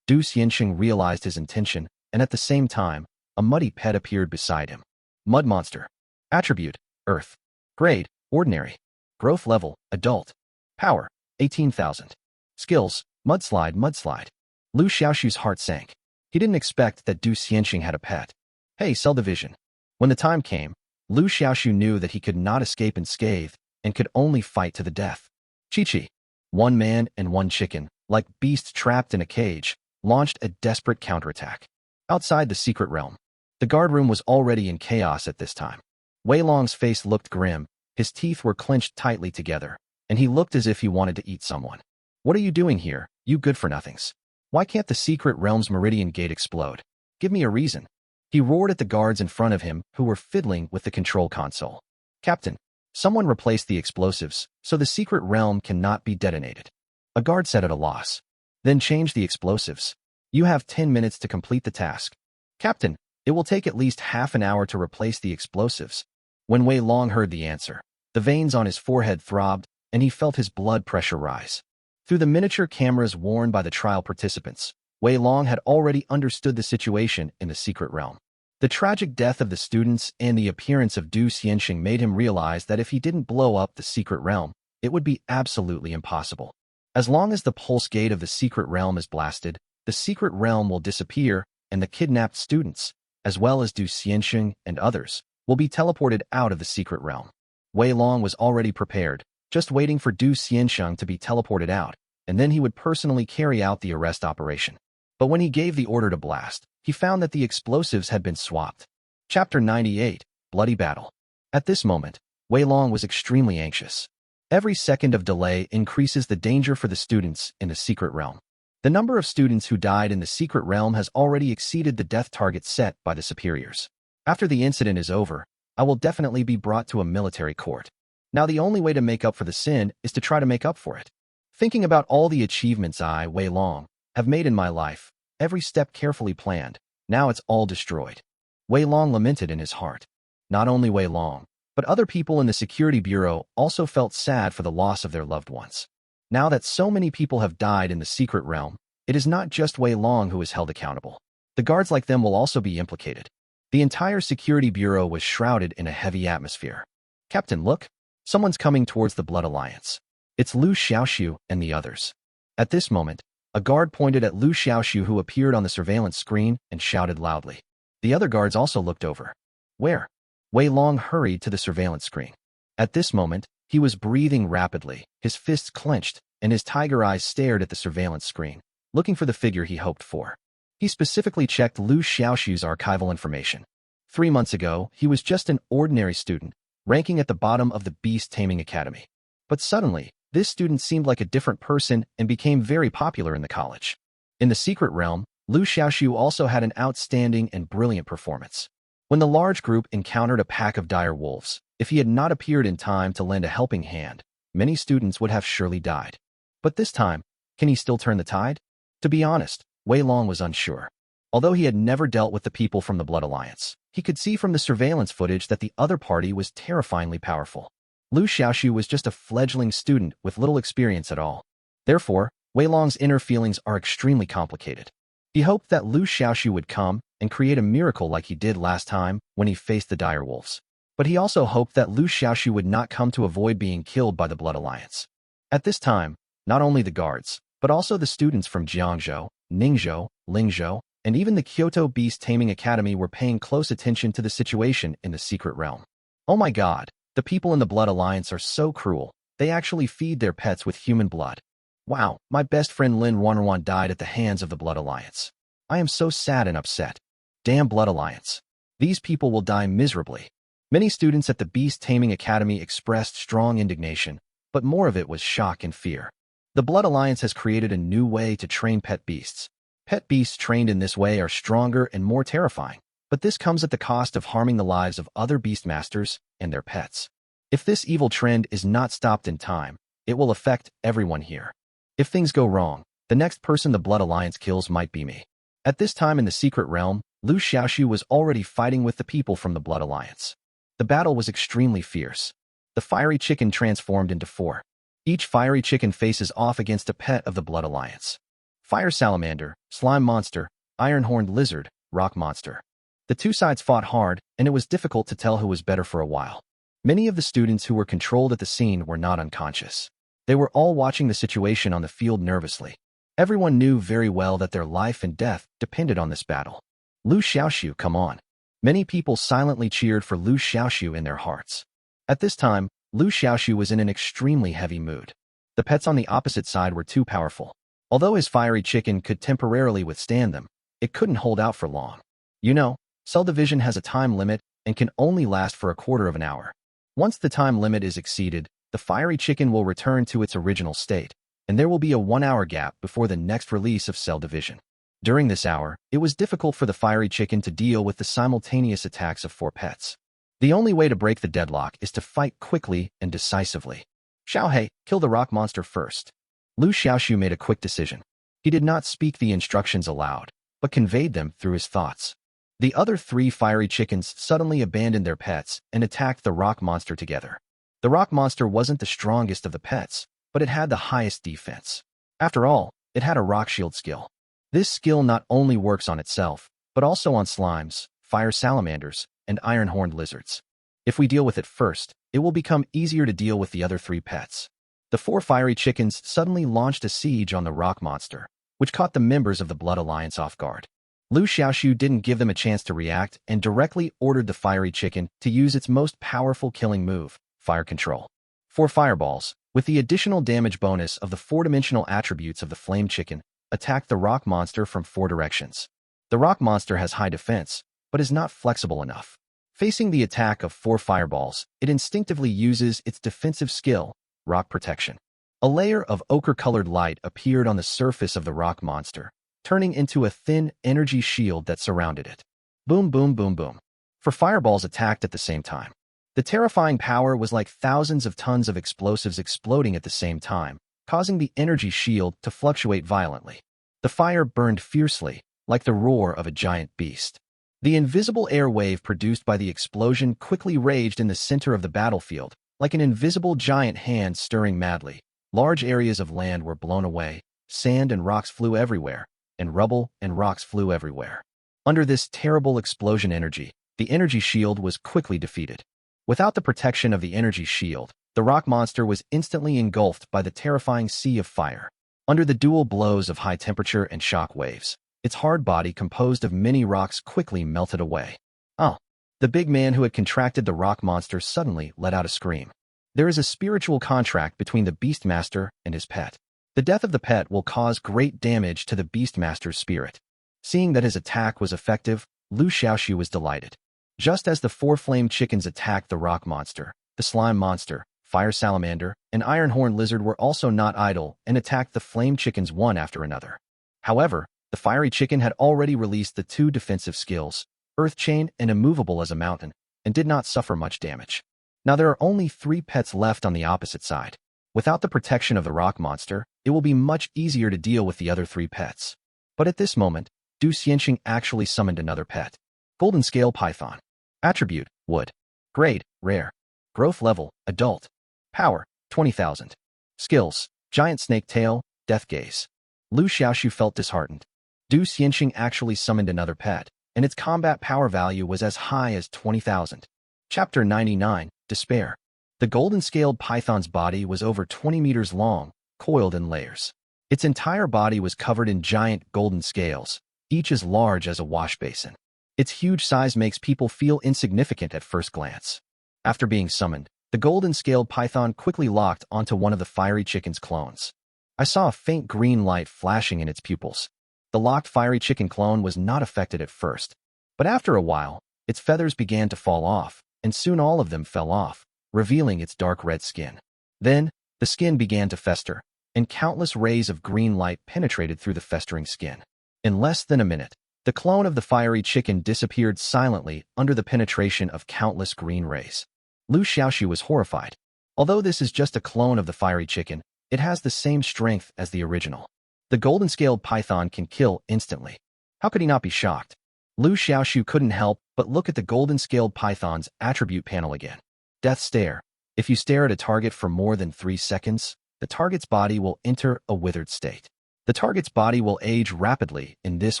Du Xianxing realized his intention, and at the same time, a muddy pet appeared beside him. Mud monster. Attribute, Earth. Grade, ordinary. Growth level, adult. Power, 18,000. Skills, mudslide, mudslide. Liu Xiaoxu's heart sank. He didn't expect that Du Xianxing had a pet. Hey, sell division. When the time came, Liu Xiaoxu knew that he could not escape unscathed and could only fight to the death. Chi-Chi. One man and one chicken, like beasts trapped in a cage, launched a desperate counterattack. Outside the secret realm, the guard room was already in chaos at this time. Wei Long's face looked grim, his teeth were clenched tightly together, and he looked as if he wanted to eat someone. What are you doing here, you good-for-nothings? Why can't the secret realm's meridian gate explode? Give me a reason. He roared at the guards in front of him who were fiddling with the control console. Captain, someone replaced the explosives, so the secret realm cannot be detonated. A guard said at a loss. Then change the explosives. You have 10 minutes to complete the task. Captain, it will take at least half an hour to replace the explosives. When Wei Long heard the answer, the veins on his forehead throbbed, and he felt his blood pressure rise. Through the miniature cameras worn by the trial participants, Wei Long had already understood the situation in the secret realm. The tragic death of the students and the appearance of Du Xianxing made him realize that if he didn't blow up the secret realm, it would be absolutely impossible. As long as the pulse gate of the secret realm is blasted, the secret realm will disappear, and the kidnapped students, as well as Du Xianxing and others, will be teleported out of the secret realm. Wei Long was already prepared, just waiting for Du Xianxing to be teleported out, and then he would personally carry out the arrest operation. But when he gave the order to blast, he found that the explosives had been swapped. Chapter 98, Bloody Battle. At this moment, Wei Long was extremely anxious. Every second of delay increases the danger for the students in the secret realm. The number of students who died in the secret realm has already exceeded the death target set by the superiors. After the incident is over, I will definitely be brought to a military court. Now the only way to make up for the sin is to try to make up for it. Thinking about all the achievements I, Wei Long, have made in my life, every step carefully planned, now it's all destroyed. Wei Long lamented in his heart. Not only Wei Long, but other people in the security bureau also felt sad for the loss of their loved ones. Now that so many people have died in the secret realm, it is not just Wei Long who is held accountable. The guards like them will also be implicated. The entire security bureau was shrouded in a heavy atmosphere. Captain, look! Someone's coming towards the Blood Alliance. It's Liu Xiaoxu and the others. At this moment, a guard pointed at Liu Xiaoxu who appeared on the surveillance screen and shouted loudly. The other guards also looked over. Where? Wei Long hurried to the surveillance screen. At this moment, he was breathing rapidly, his fists clenched, and his tiger eyes stared at the surveillance screen, looking for the figure he hoped for. He specifically checked Liu Xiaoxu's archival information. 3 months ago, he was just an ordinary student, ranking at the bottom of the Beast Taming Academy. But suddenly, this student seemed like a different person and became very popular in the college. In the secret realm, Liu Xiaoxu also had an outstanding and brilliant performance. When the large group encountered a pack of dire wolves, if he had not appeared in time to lend a helping hand, many students would have surely died. But this time, can he still turn the tide? To be honest, Wei Long was unsure. Although he had never dealt with the people from the Blood Alliance, he could see from the surveillance footage that the other party was terrifyingly powerful. Liu Xiaoxu was just a fledgling student with little experience at all. Therefore, Wei Long's inner feelings are extremely complicated. He hoped that Liu Xiaoxu would come and create a miracle like he did last time when he faced the dire wolves. But he also hoped that Liu Xiaoxu would not come to avoid being killed by the Blood Alliance. At this time, not only the guards, but also the students from Jiangzhou, Ningzhou, Lingzhou, and even the Kyoto Beast Taming Academy were paying close attention to the situation in the secret realm. Oh my god, the people in the Blood Alliance are so cruel. They actually feed their pets with human blood. Wow, my best friend Lin Wanwan died at the hands of the Blood Alliance. I am so sad and upset. Damn Blood Alliance. These people will die miserably. Many students at the Beast Taming Academy expressed strong indignation, but more of it was shock and fear. The Blood Alliance has created a new way to train pet beasts. Pet beasts trained in this way are stronger and more terrifying, but this comes at the cost of harming the lives of other beastmasters and their pets. If this evil trend is not stopped in time, it will affect everyone here. If things go wrong, the next person the Blood Alliance kills might be me. At this time in the secret realm, Liu Xiaoxu was already fighting with the people from the Blood Alliance. The battle was extremely fierce. The fiery chicken transformed into 4. Each fiery chicken faces off against a pet of the Blood Alliance. Fire salamander, slime monster, iron-horned lizard, rock monster. The two sides fought hard, and it was difficult to tell who was better for a while. Many of the students who were controlled at the scene were not unconscious. They were all watching the situation on the field nervously. Everyone knew very well that their life and death depended on this battle. Liu Xiaoxu, come on. Many people silently cheered for Liu Xiaoxu in their hearts. At this time, Liu Xiaoxu was in an extremely heavy mood. The pets on the opposite side were too powerful. Although his fiery chicken could temporarily withstand them, it couldn't hold out for long. You know, cell division has a time limit and can only last for a quarter of an hour. Once the time limit is exceeded, the fiery chicken will return to its original state, and there will be a 1-hour gap before the next release of cell division. During this hour, it was difficult for the fiery chicken to deal with the simultaneous attacks of 4 pets. The only way to break the deadlock is to fight quickly and decisively. Xiaohei, kill the rock monster first. Liu Xiaoxu made a quick decision. He did not speak the instructions aloud, but conveyed them through his thoughts. The other 3 fiery chickens suddenly abandoned their pets and attacked the rock monster together. The rock monster wasn't the strongest of the pets, but it had the highest defense. After all, it had a rock shield skill. This skill not only works on itself, but also on slimes, fire salamanders, and iron-horned lizards. If we deal with it first, it will become easier to deal with the other 3 pets. The 4 fiery chickens suddenly launched a siege on the rock monster, which caught the members of the Blood Alliance off guard. Liu Xiaoxu didn't give them a chance to react and directly ordered the fiery chicken to use its most powerful killing move, fire control. 4 fireballs, with the additional damage bonus of the 4-dimensional attributes of the flame chicken, attacked the rock monster from 4 directions. The rock monster has high defense, but is not flexible enough. Facing the attack of 4 fireballs, it instinctively uses its defensive skill, rock protection. A layer of ochre-colored light appeared on the surface of the rock monster, turning into a thin energy shield that surrounded it. Boom, boom, boom, boom. 4 fireballs attacked at the same time. The terrifying power was like thousands of tons of explosives exploding at the same time, causing the energy shield to fluctuate violently. The fire burned fiercely, like the roar of a giant beast. The invisible air wave produced by the explosion quickly raged in the center of the battlefield, like an invisible giant hand stirring madly. Large areas of land were blown away, sand and rocks flew everywhere, and rubble and rocks flew everywhere. Under this terrible explosion energy, the energy shield was quickly defeated. Without the protection of the energy shield, the rock monster was instantly engulfed by the terrifying sea of fire. Under the dual blows of high temperature and shock waves, its hard body composed of many rocks quickly melted away. Oh! The big man who had contracted the rock monster suddenly let out a scream. There is a spiritual contract between the Beastmaster and his pet. The death of the pet will cause great damage to the Beastmaster's spirit. Seeing that his attack was effective, Liu Xiaoxu was delighted. Just as the four flame chickens attacked the rock monster, the slime monster, fire salamander, and iron horn lizard were also not idle and attacked the flame chickens one after another. However, the fiery chicken had already released the two defensive skills, earth chain and immovable as a mountain, and did not suffer much damage. Now there are only 3 pets left on the opposite side. Without the protection of the rock monster, it will be much easier to deal with the other 3 pets. But at this moment, Du Xianxing actually summoned another pet. Golden Scale Python. Attribute, Wood. Grade, Rare. Growth level, Adult. Power, 20,000. Skills, Giant Snake Tail, Death Gaze. Liu Xiaoxu felt disheartened. Du Xianxing actually summoned another pet, and its combat power value was as high as 20,000. Chapter 99, Despair. The golden-scaled python's body was over 20 meters long, coiled in layers. Its entire body was covered in giant golden scales, each as large as a wash basin. Its huge size makes people feel insignificant at first glance. After being summoned, the golden-scaled python quickly locked onto one of the fiery chicken's clones. I saw a faint green light flashing in its pupils. The locked fiery chicken clone was not affected at first, but after a while, its feathers began to fall off, and soon all of them fell off, revealing its dark red skin. Then, the skin began to fester, and countless rays of green light penetrated through the festering skin. In less than a minute, the clone of the fiery chicken disappeared silently under the penetration of countless green rays. Liu Xiaoxu was horrified. Although this is just a clone of the fiery chicken, it has the same strength as the original. The golden-scaled python can kill instantly. How could he not be shocked? Liu Xiaoxu couldn't help but look at the golden-scaled python's attribute panel again. Death Stare. If you stare at a target for more than 3 seconds, the target's body will enter a withered state. The target's body will age rapidly in this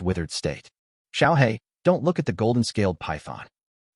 withered state. Xiaohei, don't look at the golden-scaled python.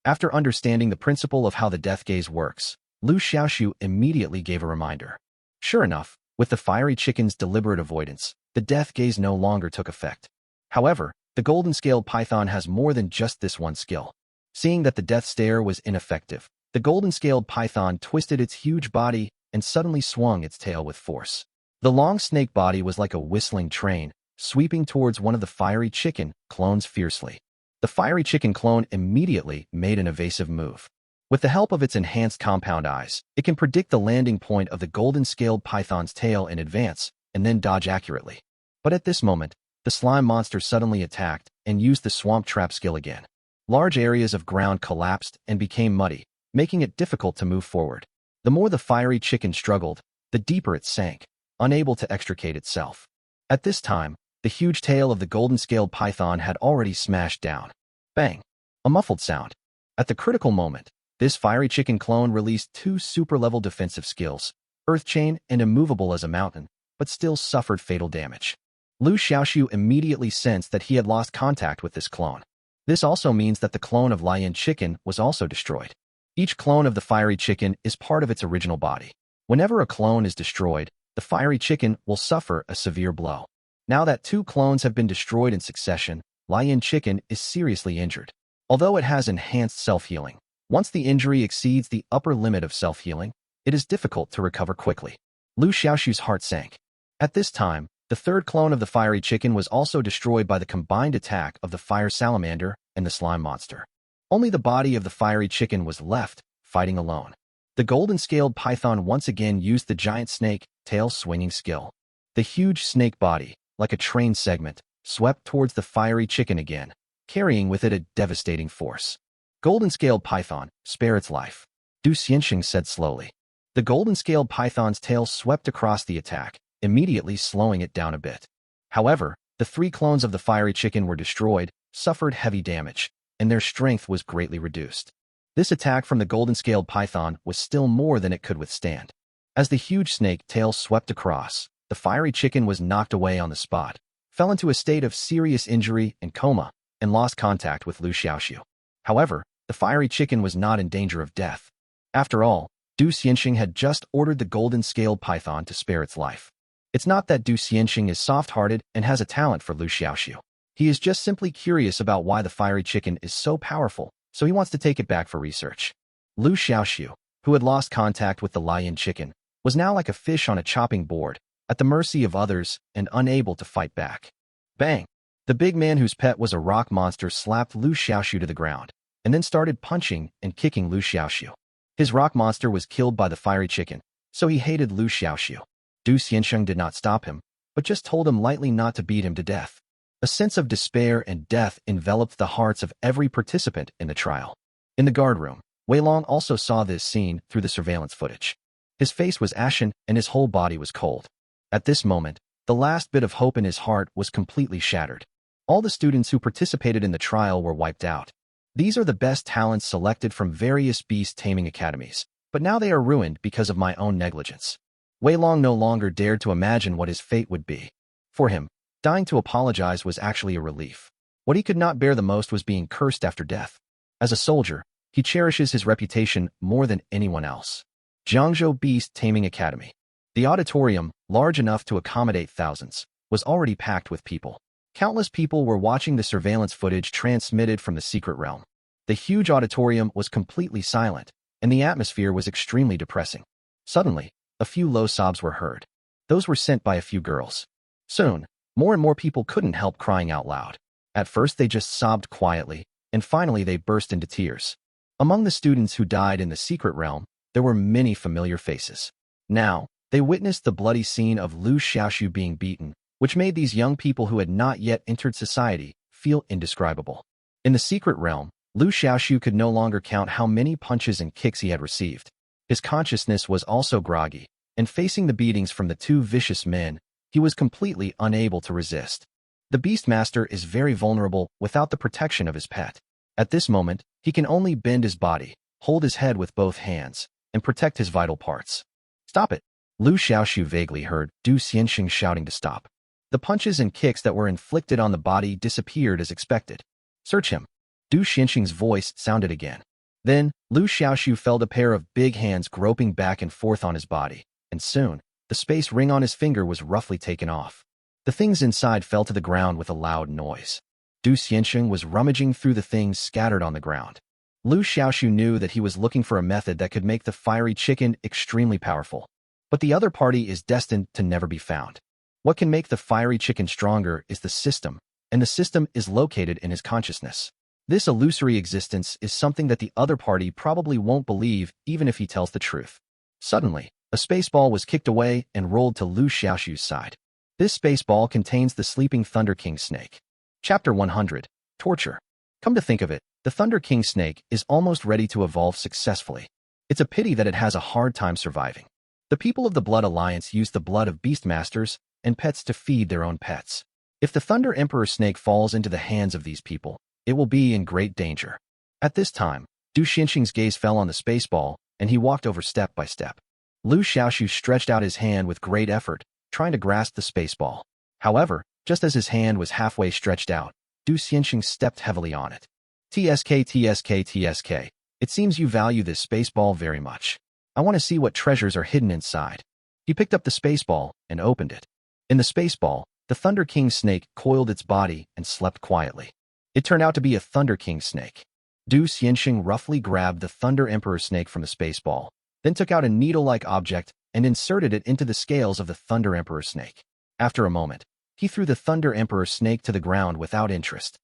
After understanding the principle of how the death gaze works, Liu Xiaoxu immediately gave a reminder. Sure enough, with the fiery chicken's deliberate avoidance, the death gaze no longer took effect. However, the golden-scaled python has more than just this one skill. Seeing that the death stare was ineffective, the golden-scaled python twisted its huge body and suddenly swung its tail with force. The long snake body was like a whistling train, sweeping towards one of the fiery chicken clones fiercely. The fiery chicken clone immediately made an evasive move. With the help of its enhanced compound eyes, it can predict the landing point of the golden-scaled python's tail in advance and then dodge accurately. But at this moment, the slime monster suddenly attacked and used the swamp trap skill again. Large areas of ground collapsed and became muddy, making it difficult to move forward. The more the fiery chicken struggled, the deeper it sank, unable to extricate itself. At this time, the huge tail of the golden-scaled python had already smashed down. Bang! A muffled sound. At the critical moment, this fiery chicken clone released 2 super-level defensive skills, Earth Chain and Immovable as a Mountain, but still suffered fatal damage. Liu Xiaoxu immediately sensed that he had lost contact with this clone. This also means that the clone of Lion Chicken was also destroyed. Each clone of the fiery chicken is part of its original body. Whenever a clone is destroyed, the fiery chicken will suffer a severe blow. Now that 2 clones have been destroyed in succession, Lion Chicken is seriously injured. Although it has enhanced self-healing, once the injury exceeds the upper limit of self-healing, it is difficult to recover quickly. Liu Xiaoxu's heart sank. At this time, the 3rd clone of the fiery chicken was also destroyed by the combined attack of the fire salamander and the slime monster. Only the body of the fiery chicken was left, fighting alone. The golden-scaled python once again used the giant snake tail swinging skill. The huge snake body, like a train segment, swept towards the fiery chicken again, carrying with it a devastating force. Golden-scaled python, spare its life, Du Xianxing said slowly. The golden-scaled python's tail swept across the attack, immediately slowing it down a bit. However, the 3 clones of the fiery chicken were destroyed, suffered heavy damage, and their strength was greatly reduced. This attack from the golden-scaled python was still more than it could withstand. As the huge snake tail swept across, the fiery chicken was knocked away on the spot, fell into a state of serious injury and coma, and lost contact with Liu Xiaoxu. However, the fiery chicken was not in danger of death. After all, Du Xianxing had just ordered the golden-scaled python to spare its life. It's not that Du Xianxing is soft-hearted and has a talent for Liu Xiaoxu. He is just simply curious about why the fiery chicken is so powerful, so he wants to take it back for research. Liu Xiaoxu, who had lost contact with the lion chicken, was now like a fish on a chopping board, at the mercy of others and unable to fight back. Bang! The big man whose pet was a rock monster slapped Liu Xiaoxu to the ground, and then started punching and kicking Liu Xiaoxu. His rock monster was killed by the fiery chicken, so he hated Liu Xiaoxu. Du Xiansheng did not stop him, but just told him lightly not to beat him to death. A sense of despair and death enveloped the hearts of every participant in the trial. In the guard room, Wei Long also saw this scene through the surveillance footage. His face was ashen and his whole body was cold. At this moment, the last bit of hope in his heart was completely shattered. All the students who participated in the trial were wiped out. These are the best talents selected from various beast taming academies, but now they are ruined because of my own negligence. Wei Long no longer dared to imagine what his fate would be. For him, dying to apologize was actually a relief. What he could not bear the most was being cursed after death. As a soldier, he cherishes his reputation more than anyone else. Jiangzhou Beast Taming Academy. The auditorium, large enough to accommodate thousands, was already packed with people. Countless people were watching the surveillance footage transmitted from the secret realm. The huge auditorium was completely silent, and the atmosphere was extremely depressing. Suddenly, a few low sobs were heard. Those were sent by a few girls. Soon, more and more people couldn't help crying out loud. At first they just sobbed quietly, and finally they burst into tears. Among the students who died in the secret realm, there were many familiar faces. Now, they witnessed the bloody scene of Liu Xiaoxu being beaten, which made these young people who had not yet entered society feel indescribable. In the secret realm, Liu Xiaoxu could no longer count how many punches and kicks he had received. His consciousness was also groggy, and facing the beatings from the two vicious men, he was completely unable to resist. The Beastmaster is very vulnerable without the protection of his pet. At this moment, he can only bend his body, hold his head with both hands, and protect his vital parts. Stop it! Liu Xiaoxu vaguely heard Du Xianxing shouting to stop. The punches and kicks that were inflicted on the body disappeared as expected. Search him. Du Xianxing's voice sounded again. Then, Liu Xiaoxu felt a pair of big hands groping back and forth on his body, and soon, the space ring on his finger was roughly taken off. The things inside fell to the ground with a loud noise. Du Xianxing was rummaging through the things scattered on the ground. Liu Xiaoxu knew that he was looking for a method that could make the fiery chicken extremely powerful. But the other party is destined to never be found. What can make the fiery chicken stronger is the system, and the system is located in his consciousness. This illusory existence is something that the other party probably won't believe even if he tells the truth. Suddenly, a space ball was kicked away and rolled to Liu Xiaoxu's side. This space ball contains the sleeping Thunder King snake. Chapter 100. Torture. Come to think of it, the Thunder King snake is almost ready to evolve successfully. It's a pity that it has a hard time surviving. The people of the Blood Alliance use the blood of Beastmasters and pets to feed their own pets. If the Thunder Emperor snake falls into the hands of these people, it will be in great danger. At this time, Du Xianxing's gaze fell on the space ball, and he walked over step by step. Liu Xiaoxu stretched out his hand with great effort, trying to grasp the space ball. However, just as his hand was halfway stretched out, Du Xianxing stepped heavily on it. TSK. It seems you value this space ball very much. I want to see what treasures are hidden inside. He picked up the space ball and opened it. In the space ball, the Thunder King snake coiled its body and slept quietly. It turned out to be a Thunder King snake. Du Xianxing roughly grabbed the Thunder Emperor snake from the space ball, then took out a needle-like object and inserted it into the scales of the Thunder Emperor snake. After a moment, he threw the Thunder Emperor snake to the ground without interest.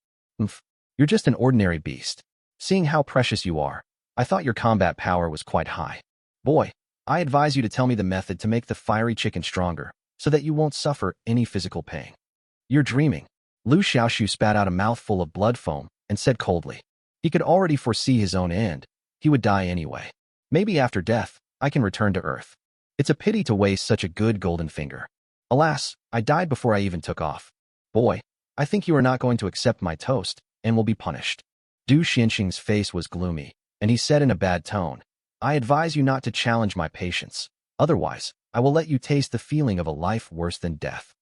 You're just an ordinary beast. Seeing how precious you are, I thought your combat power was quite high. Boy, I advise you to tell me the method to make the fiery chicken stronger, so that you won't suffer any physical pain. You're dreaming. Liu Xiaoxu spat out a mouthful of blood foam and said coldly. He could already foresee his own end. He would die anyway. Maybe after death, I can return to Earth. It's a pity to waste such a good golden finger. Alas, I died before I even took off. Boy, I think you are not going to accept my toast, and will be punished. Du Xianxing's face was gloomy, and he said in a bad tone, I advise you not to challenge my patience. Otherwise, I will let you taste the feeling of a life worse than death.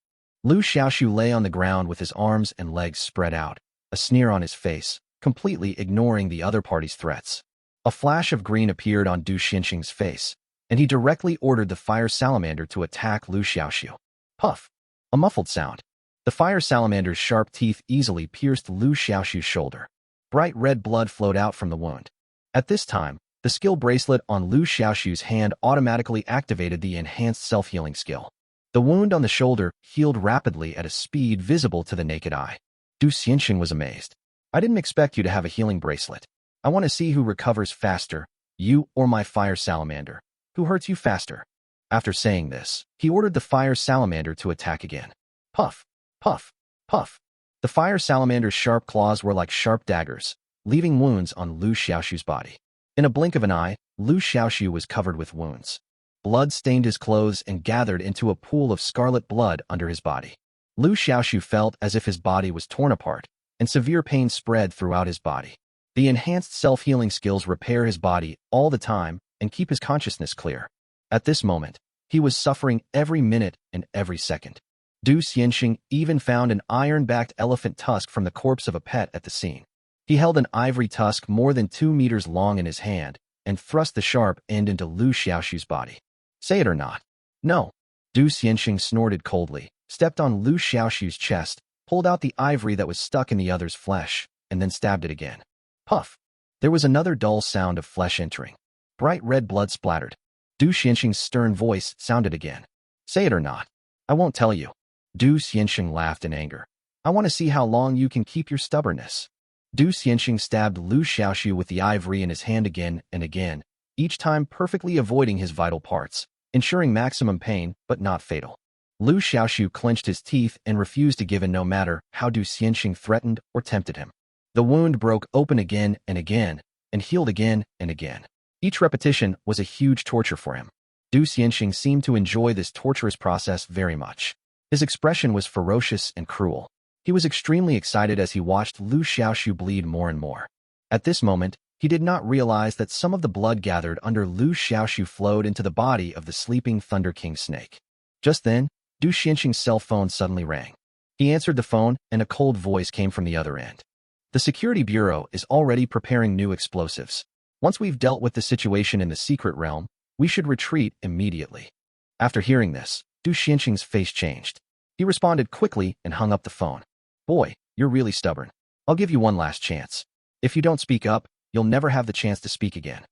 Liu Xiaoxu lay on the ground with his arms and legs spread out, a sneer on his face, completely ignoring the other party's threats. A flash of green appeared on Du Xianxing's face, and he directly ordered the fire salamander to attack Liu Xiaoxu. Puff! A muffled sound. The fire salamander's sharp teeth easily pierced Liu Xiaoxu's shoulder. Bright red blood flowed out from the wound. At this time, the skill bracelet on Liu Xiaoxu's hand automatically activated the enhanced self-healing skill. The wound on the shoulder healed rapidly at a speed visible to the naked eye. Du Xianxing was amazed. I didn't expect you to have a healing bracelet. I want to see who recovers faster, you or my fire salamander. Who hurts you faster? After saying this, he ordered the fire salamander to attack again. Puff, puff, puff. The fire salamander's sharp claws were like sharp daggers, leaving wounds on Liu Xiaoxu's body. In a blink of an eye, Liu Xiaoxu was covered with wounds. Blood stained his clothes and gathered into a pool of scarlet blood under his body. Liu Xiaoxu felt as if his body was torn apart, and severe pain spread throughout his body. The enhanced self-healing skills repair his body all the time and keep his consciousness clear. At this moment, he was suffering every minute and every second. Du Xianxing even found an iron-backed elephant tusk from the corpse of a pet at the scene. He held an ivory tusk more than 2 meters long in his hand and thrust the sharp end into Liu Xiaoxu's body. Say it or not. No. Du Xianxing snorted coldly, stepped on Liu Xiaoxu's chest, pulled out the ivory that was stuck in the other's flesh, and then stabbed it again. Puff! There was another dull sound of flesh entering. Bright red blood splattered. Du Xianxing's stern voice sounded again. Say it or not. I won't tell you. Du Xianxing laughed in anger. I want to see how long you can keep your stubbornness. Du Xianxing stabbed Liu Xiaoxu with the ivory in his hand again and again, each time perfectly avoiding his vital parts, ensuring maximum pain but not fatal. Liu Xiaoxu clenched his teeth and refused to give in no matter how Du Xianxing threatened or tempted him. The wound broke open again and again, and healed again and again. Each repetition was a huge torture for him. Du Xianxing seemed to enjoy this torturous process very much. His expression was ferocious and cruel. He was extremely excited as he watched Liu Xiaoxu bleed more and more. At this moment, he did not realize that some of the blood gathered under Liu Xiaoxu flowed into the body of the sleeping Thunder King snake. Just then, Du Xianxing's cell phone suddenly rang. He answered the phone, and a cold voice came from the other end. The Security Bureau is already preparing new explosives. Once we've dealt with the situation in the secret realm, we should retreat immediately. After hearing this, Du Xianxing's face changed. He responded quickly and hung up the phone. Boy, you're really stubborn. I'll give you one last chance. If you don't speak up, you'll never have the chance to speak again.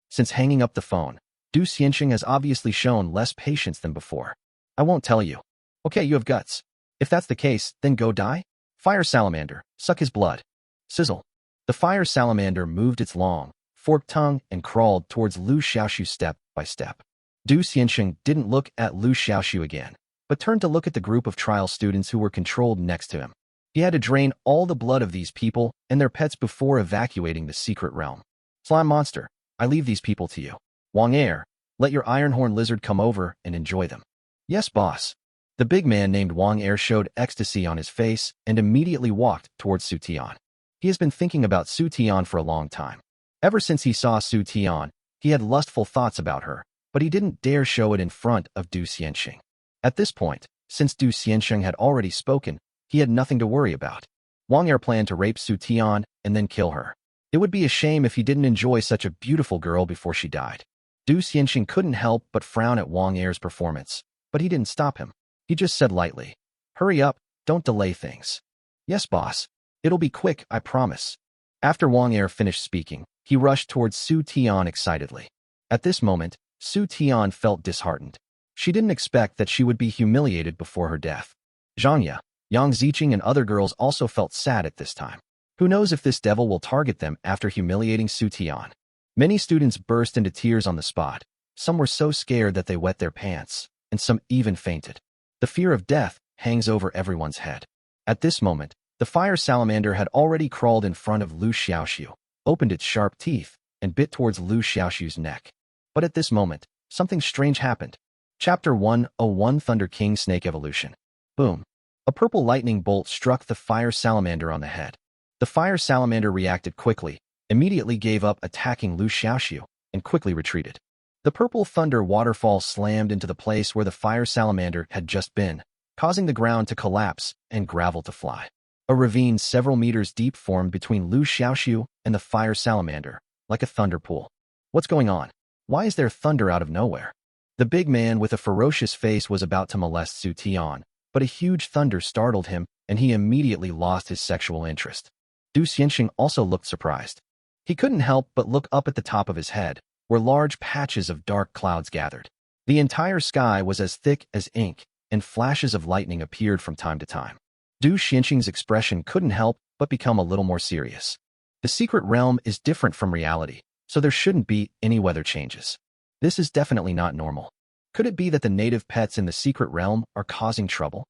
Since hanging up the phone, Du Xianxing has obviously shown less patience than before. I won't tell you. Okay, you have guts. If that's the case, then go die. Fire salamander, suck his blood. Sizzle. The fire salamander moved its long, forked tongue and crawled towards Liu Xiaoxu step by step. Du Xianxing didn't look at Liu Xiaoxu again, but turned to look at the group of trial students who were controlled next to him. He had to drain all the blood of these people and their pets before evacuating the secret realm. Slime monster, I leave these people to you. Wang Er, let your ironhorn lizard come over and enjoy them. Yes, boss. The big man named Wang Er showed ecstasy on his face and immediately walked towards Su Tian. He has been thinking about Su Tian for a long time. Ever since he saw Su Tian, he had lustful thoughts about her, but he didn't dare show it in front of Du Xianxing. At this point, since Du Xianxing had already spoken, he had nothing to worry about. Wang Er planned to rape Su Tian and then kill her. It would be a shame if he didn't enjoy such a beautiful girl before she died. Du Xianxing couldn't help but frown at Wang Er's performance, but he didn't stop him. He just said lightly, "Hurry up, don't delay things." "Yes, boss. It'll be quick, I promise." After Wang Er finished speaking, he rushed towards Su Tian excitedly. At this moment, Su Tian felt disheartened. She didn't expect that she would be humiliated before her death. Zhangya, Yang Ziqing and other girls also felt sad at this time. Who knows if this devil will target them after humiliating Su Tian? Many students burst into tears on the spot. Some were so scared that they wet their pants, and some even fainted. The fear of death hangs over everyone's head. At this moment, the fire salamander had already crawled in front of Liu Xiaoxu, opened its sharp teeth, and bit towards Liu Xiaoxu's neck. But at this moment, something strange happened. Chapter 101 Thunder King Snake Evolution. Boom. A purple lightning bolt struck the fire salamander on the head. The fire salamander reacted quickly, immediately gave up attacking Liu Xiaoxu, and quickly retreated. The purple thunder waterfall slammed into the place where the fire salamander had just been, causing the ground to collapse and gravel to fly. A ravine several meters deep formed between Liu Xiaoxu and the fire salamander, like a thunder pool. What's going on? Why is there thunder out of nowhere? The big man with a ferocious face was about to molest Su Tian, but a huge thunder startled him, and he immediately lost his sexual interest. Du Xianxing also looked surprised. He couldn't help but look up at the top of his head, where large patches of dark clouds gathered. The entire sky was as thick as ink, and flashes of lightning appeared from time to time. Du Xianxing's expression couldn't help but become a little more serious. The secret realm is different from reality, so there shouldn't be any weather changes. This is definitely not normal. Could it be that the native pets in the secret realm are causing trouble?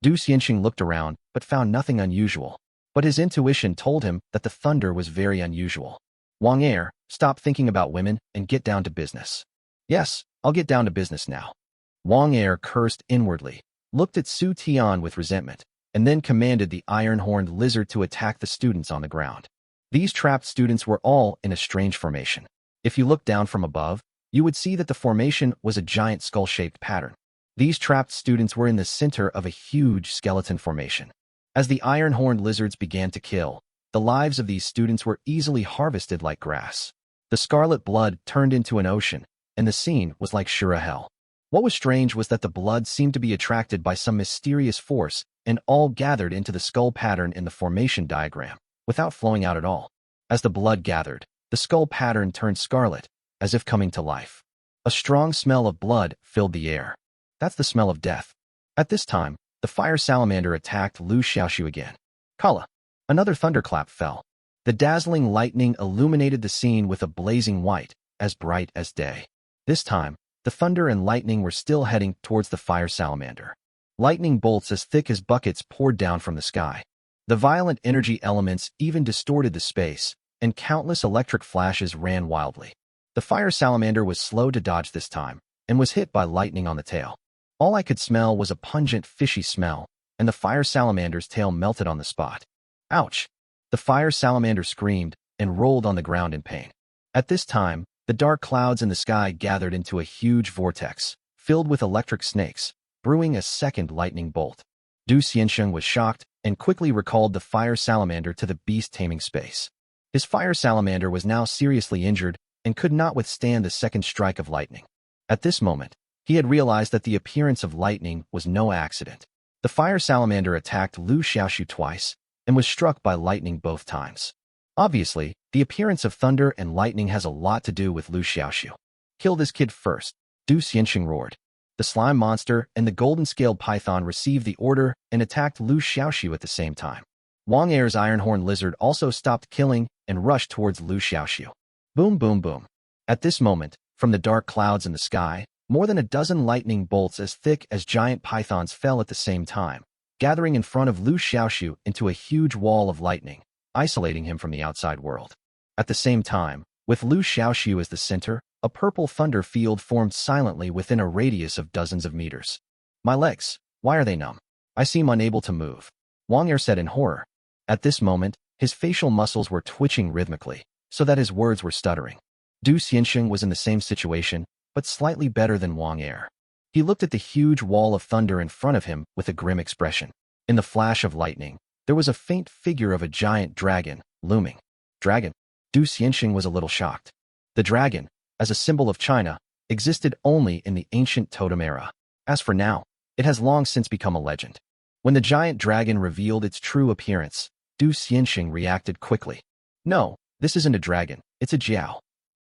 Du Xianxing looked around, but found nothing unusual. But his intuition told him that the thunder was very unusual. Wang Er, stop thinking about women and get down to business. Yes, I'll get down to business now. Wang Er cursed inwardly, looked at Su Tian with resentment, and then commanded the iron-horned lizard to attack the students on the ground. These trapped students were all in a strange formation. If you looked down from above, you would see that the formation was a giant skull-shaped pattern. These trapped students were in the center of a huge skeleton formation. As the iron-horned lizards began to kill, the lives of these students were easily harvested like grass. The scarlet blood turned into an ocean, and the scene was like Shura hell. What was strange was that the blood seemed to be attracted by some mysterious force and all gathered into the skull pattern in the formation diagram, without flowing out at all. As the blood gathered, the skull pattern turned scarlet, as if coming to life. A strong smell of blood filled the air. That's the smell of death. At this time, the fire salamander attacked Liu Xiaoxu again. Kala. Another thunderclap fell. The dazzling lightning illuminated the scene with a blazing white, as bright as day. This time, the thunder and lightning were still heading towards the fire salamander. Lightning bolts as thick as buckets poured down from the sky. The violent energy elements even distorted the space, and countless electric flashes ran wildly. The fire salamander was slow to dodge this time, and was hit by lightning on the tail. All I could smell was a pungent, fishy smell, and the fire salamander's tail melted on the spot. Ouch! The fire salamander screamed and rolled on the ground in pain. At this time, the dark clouds in the sky gathered into a huge vortex, filled with electric snakes, brewing a second lightning bolt. Du Xianxing was shocked and quickly recalled the fire salamander to the beast taming space. His fire salamander was now seriously injured and could not withstand the second strike of lightning. At this moment, he had realized that the appearance of lightning was no accident. The fire salamander attacked Liu Xiaoxu twice and was struck by lightning both times. Obviously, the appearance of thunder and lightning has a lot to do with Liu Xiaoxu. Kill this kid first, Du Xianxing roared. The slime monster and the golden-scaled python received the order and attacked Liu Xiaoxu at the same time. Wang Er's iron-horned lizard also stopped killing and rushed towards Liu Xiaoxu. Boom, boom, boom. At this moment, from the dark clouds in the sky, more than a dozen lightning bolts as thick as giant pythons fell at the same time, gathering in front of Liu Xiaoxu into a huge wall of lightning, isolating him from the outside world. At the same time, with Liu Xiaoxu as the center, a purple thunder field formed silently within a radius of dozens of meters. My legs, why are they numb? I seem unable to move, Wang Er said in horror. At this moment, his facial muscles were twitching rhythmically, so that his words were stuttering. Du Xianxing was in the same situation, but slightly better than Wang Er. He looked at the huge wall of thunder in front of him with a grim expression. In the flash of lightning, there was a faint figure of a giant dragon, looming. Dragon? Du Xianxing was a little shocked. The dragon, as a symbol of China, existed only in the ancient totem era. As for now, it has long since become a legend. When the giant dragon revealed its true appearance, Du Xianxing reacted quickly. No, this isn't a dragon, it's a jiao.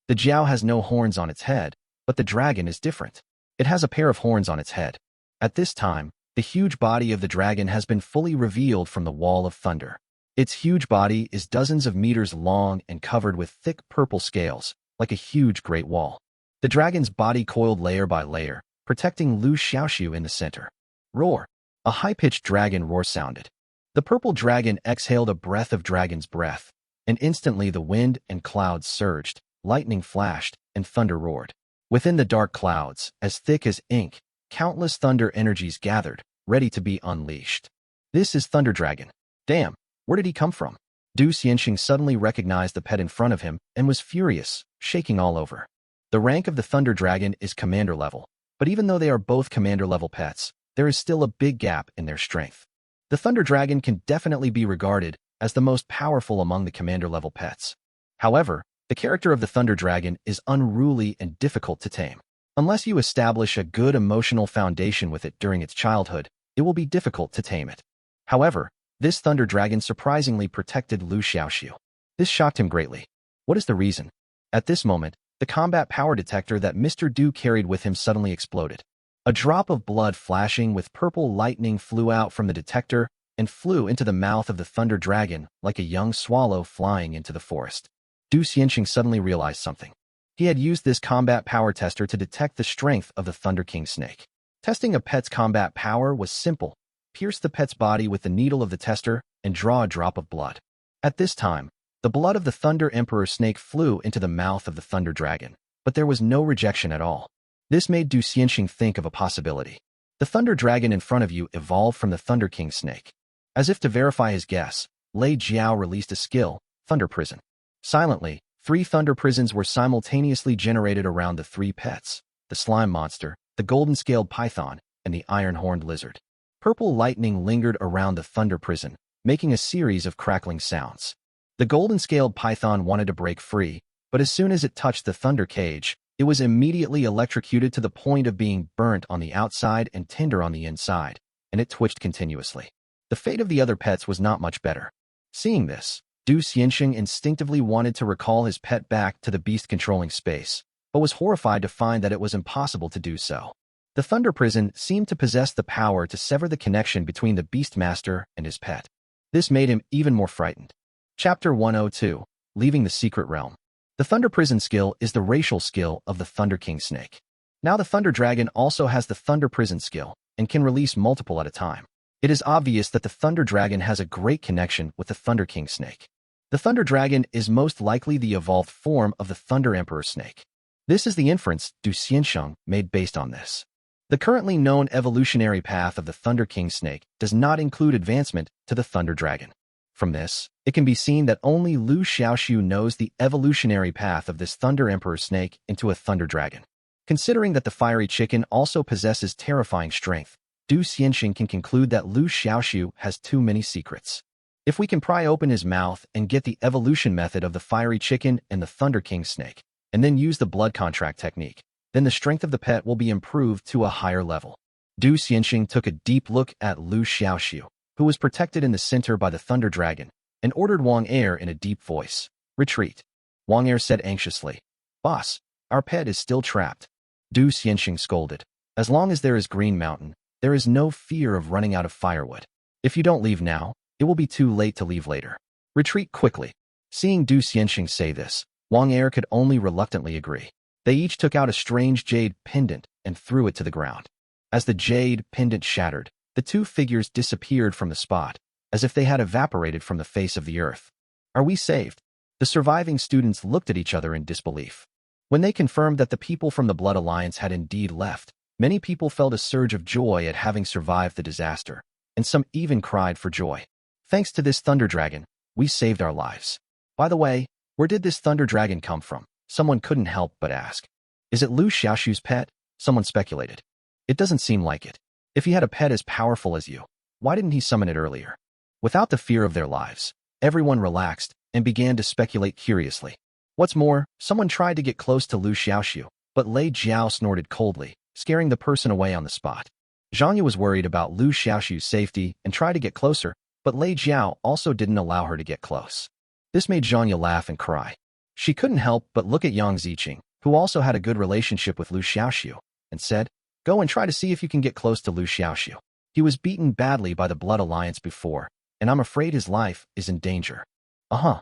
The jiao has no horns on its head, but the dragon is different. It has a pair of horns on its head. At this time, the huge body of the dragon has been fully revealed from the wall of thunder. Its huge body is dozens of meters long and covered with thick purple scales, like a huge great wall. The dragon's body coiled layer by layer, protecting Liu Xiaoxu in the center. Roar! A high-pitched dragon roar sounded. The purple dragon exhaled a breath of dragon's breath, and instantly the wind and clouds surged, lightning flashed, and thunder roared. Within the dark clouds, as thick as ink, countless thunder energies gathered, ready to be unleashed. This is Thunder Dragon. Damn, where did he come from? Du Xianxing suddenly recognized the pet in front of him and was furious, shaking all over. The rank of the Thunder Dragon is commander level, but even though they are both commander level pets, there is still a big gap in their strength. The Thunder Dragon can definitely be regarded as the most powerful among the commander level pets. However, the character of the Thunder Dragon is unruly and difficult to tame. Unless you establish a good emotional foundation with it during its childhood, it will be difficult to tame it. However, this Thunder Dragon surprisingly protected Liu Xiaoxu. This shocked him greatly. What is the reason? At this moment, the combat power detector that Mr. Du carried with him suddenly exploded. A drop of blood flashing with purple lightning flew out from the detector and flew into the mouth of the Thunder Dragon like a young swallow flying into the forest. Du Xianxing suddenly realized something. He had used this combat power tester to detect the strength of the Thunder King snake. Testing a pet's combat power was simple. Pierce the pet's body with the needle of the tester and draw a drop of blood. At this time, the blood of the Thunder Emperor snake flew into the mouth of the Thunder Dragon, but there was no rejection at all. This made Du Xianxing think of a possibility. The Thunder Dragon in front of you evolved from the Thunder King snake. As if to verify his guess, Lei Jiao released a skill, Thunder Prison. Silently, 3 thunder prisons were simultaneously generated around the 3 pets, the slime monster, the golden-scaled python, and the iron-horned lizard. Purple lightning lingered around the thunder prison, making a series of crackling sounds. The golden-scaled python wanted to break free, but as soon as it touched the thunder cage, it was immediately electrocuted to the point of being burnt on the outside and tender on the inside, and it twitched continuously. The fate of the other pets was not much better. Seeing this, Du Xianxing instinctively wanted to recall his pet back to the beast-controlling space, but was horrified to find that it was impossible to do so. The Thunder Prison seemed to possess the power to sever the connection between the Beastmaster and his pet. This made him even more frightened. Chapter 102, Leaving the Secret Realm. The Thunder Prison skill is the racial skill of the Thunder King snake. Now the Thunder Dragon also has the Thunder Prison skill and can release multiple at a time. It is obvious that the Thunder Dragon has a great connection with the Thunder King snake. The Thunder Dragon is most likely the evolved form of the Thunder Emperor snake. This is the inference Du Xianxing made based on this. The currently known evolutionary path of the Thunder King snake does not include advancement to the Thunder Dragon. From this, it can be seen that only Liu Xiaoxu knows the evolutionary path of this Thunder Emperor snake into a Thunder Dragon. Considering that the fiery chicken also possesses terrifying strength, Du Xianxing can conclude that Liu Xiaoxu has too many secrets. If we can pry open his mouth and get the evolution method of the fiery chicken and the Thunder King snake, and then use the blood contract technique, then the strength of the pet will be improved to a higher level. Du Xianxing took a deep look at Liu Xiaoxu, who was protected in the center by the Thunder Dragon, and ordered Wang Er in a deep voice, "Retreat." Wang Er said anxiously, "Boss, our pet is still trapped." Du Xianxing scolded, "As long as there is Green Mountain, there is no fear of running out of firewood. If you don't leave now, it will be too late to leave later. Retreat quickly." Seeing Du Xianxing say this, Wang Er could only reluctantly agree. They each took out a strange jade pendant and threw it to the ground. As the jade pendant shattered, the 2 figures disappeared from the spot, as if they had evaporated from the face of the earth. "Are we saved?" The surviving students looked at each other in disbelief. When they confirmed that the people from the Blood Alliance had indeed left, many people felt a surge of joy at having survived the disaster, and some even cried for joy. "Thanks to this Thunder Dragon, we saved our lives." By the way, where did this Thunder Dragon come from? Someone couldn't help but ask. Is it Liu Xiaoxu's pet? Someone speculated. It doesn't seem like it. If he had a pet as powerful as you, why didn't he summon it earlier? Without the fear of their lives, everyone relaxed and began to speculate curiously. What's more, someone tried to get close to Liu Xiaoxu, but Lei Jiao snorted coldly, scaring the person away on the spot. Zhanya was worried about Liu Xiaoxu's safety and tried to get closer, but Lei Jiao also didn't allow her to get close. This made Zhanya laugh and cry. She couldn't help but look at Yang Ziqing, who also had a good relationship with Liu Xiaoxu, and said, "Go and try to see if you can get close to Liu Xiaoxu. He was beaten badly by the Blood Alliance before, and I'm afraid his life is in danger." "Uh-huh."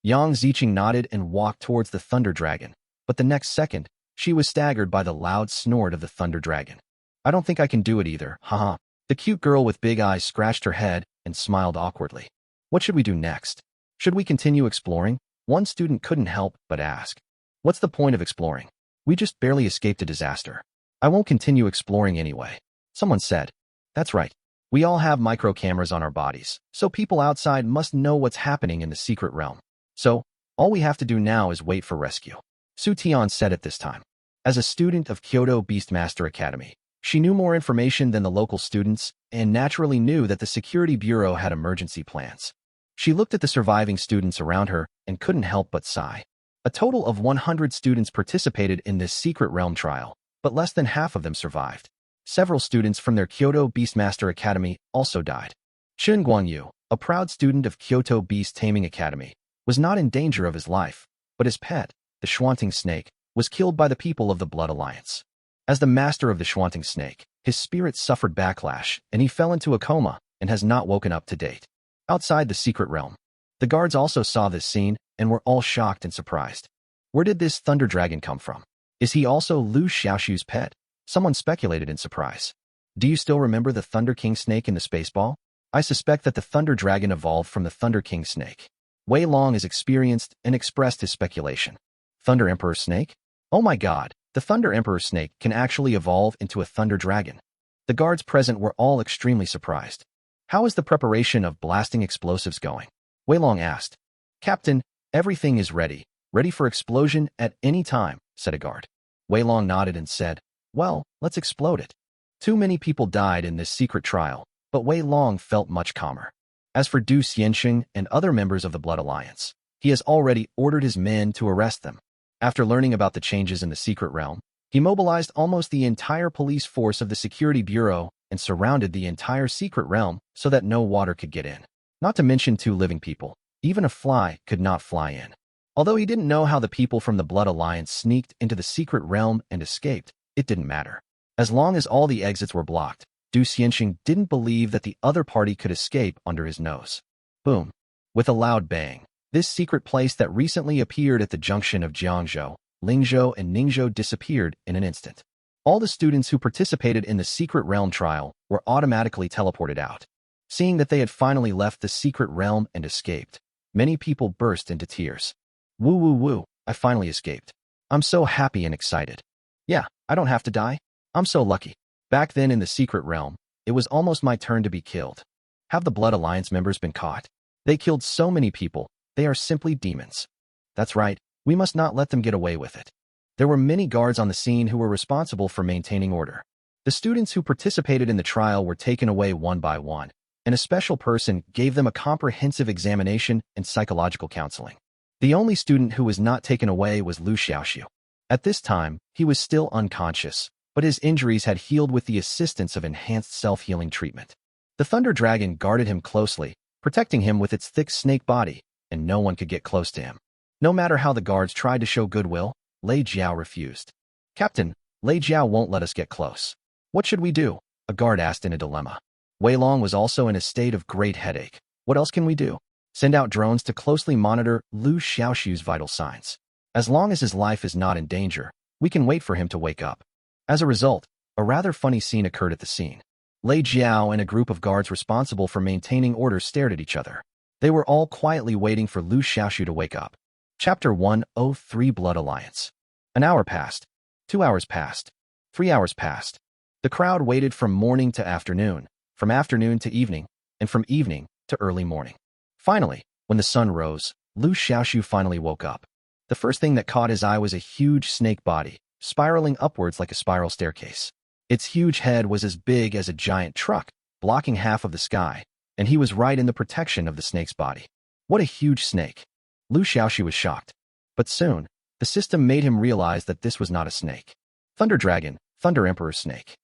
Yang Ziqing nodded and walked towards the Thunder Dragon, but the next second, she was staggered by the loud snort of the Thunder Dragon. "I don't think I can do it either, haha." The cute girl with big eyes scratched her head and smiled awkwardly. "What should we do next? Should we continue exploring?" One student couldn't help but ask. "What's the point of exploring? We just barely escaped a disaster. I won't continue exploring anyway." Someone said, "That's right. We all have micro cameras on our bodies, so people outside must know what's happening in the secret realm. So, all we have to do now is wait for rescue." Su Tian said at this time. As a student of Kyoto Beastmaster Academy, she knew more information than the local students and naturally knew that the Security Bureau had emergency plans. She looked at the surviving students around her and couldn't help but sigh. A total of 100 students participated in this secret realm trial, but less than half of them survived. Several students from their Kyoto Beastmaster Academy also died. Chen Guangyu, a proud student of Kyoto Beast Taming Academy, was not in danger of his life, but his pet, the Schwanting Snake, was killed by the people of the Blood Alliance. As the master of the Schwanting Snake, his spirit suffered backlash, and he fell into a coma, and has not woken up to date. Outside the secret realm, the guards also saw this scene and were all shocked and surprised. Where did this thunder dragon come from? Is he also Liu Xiaoxu's pet? Someone speculated in surprise. Do you still remember the Thunder King snake in the space ball? I suspect that the Thunder Dragon evolved from the Thunder King snake. Wei Long is experienced and expressed his speculation. Thunder Emperor snake? Oh my god, the Thunder Emperor snake can actually evolve into a Thunder Dragon. The guards present were all extremely surprised. How is the preparation of blasting explosives going? Wei Long asked. Captain, everything is ready for explosion at any time, said a guard. Wei Long nodded and said, well, let's explode it. Too many people died in this secret trial, but Wei Long felt much calmer. As for Du Xianxing and other members of the Blood Alliance, he has already ordered his men to arrest them. After learning about the changes in the secret realm, he mobilized almost the entire police force of the Security Bureau and surrounded the entire secret realm so that no water could get in. Not to mention 2 living people. Even a fly could not fly in. Although he didn't know how the people from the Blood Alliance sneaked into the secret realm and escaped, it didn't matter. As long as all the exits were blocked, Du Xianxing didn't believe that the other party could escape under his nose. Boom. With a loud bang, this secret place that recently appeared at the junction of Jiangzhou, Lingzhou, and Ningzhou disappeared in an instant. All the students who participated in the secret realm trial were automatically teleported out. Seeing that they had finally left the secret realm and escaped, many people burst into tears. Woo woo woo, I finally escaped. I'm so happy and excited. Yeah, I don't have to die. I'm so lucky. Back then in the secret realm, it was almost my turn to be killed. Have the Blood Alliance members been caught? They killed so many people, they are simply demons. That's right, we must not let them get away with it. There were many guards on the scene who were responsible for maintaining order. The students who participated in the trial were taken away one by one, and a special person gave them a comprehensive examination and psychological counseling. The only student who was not taken away was Liu Xiaoxu. At this time, he was still unconscious, but his injuries had healed with the assistance of enhanced self-healing treatment. The Thunder Dragon guarded him closely, protecting him with its thick snake body, and no one could get close to him. No matter how the guards tried to show goodwill, Lei Jiao refused. Captain, Lei Jiao won't let us get close. What should we do? A guard asked in a dilemma. Wei Long was also in a state of great headache. What else can we do? Send out drones to closely monitor Liu Xiaoxu's vital signs. As long as his life is not in danger, we can wait for him to wake up. As a result, a rather funny scene occurred at the scene. Lei Jiao and a group of guards responsible for maintaining order stared at each other. They were all quietly waiting for Liu Xiaoxu to wake up. Chapter 103 Blood Alliance. An hour passed. 2 hours passed. 3 hours passed. The crowd waited from morning to afternoon, from afternoon to evening, and from evening to early morning. Finally, when the sun rose, Liu Xiaoxu finally woke up. The first thing that caught his eye was a huge snake body, spiraling upwards like a spiral staircase. Its huge head was as big as a giant truck, blocking half of the sky, and he was right in the protection of the snake's body. What a huge snake! Liu Xiaoxu was shocked. But soon, the system made him realize that this was not a snake. Thunder Dragon, Thunder Emperor Snake.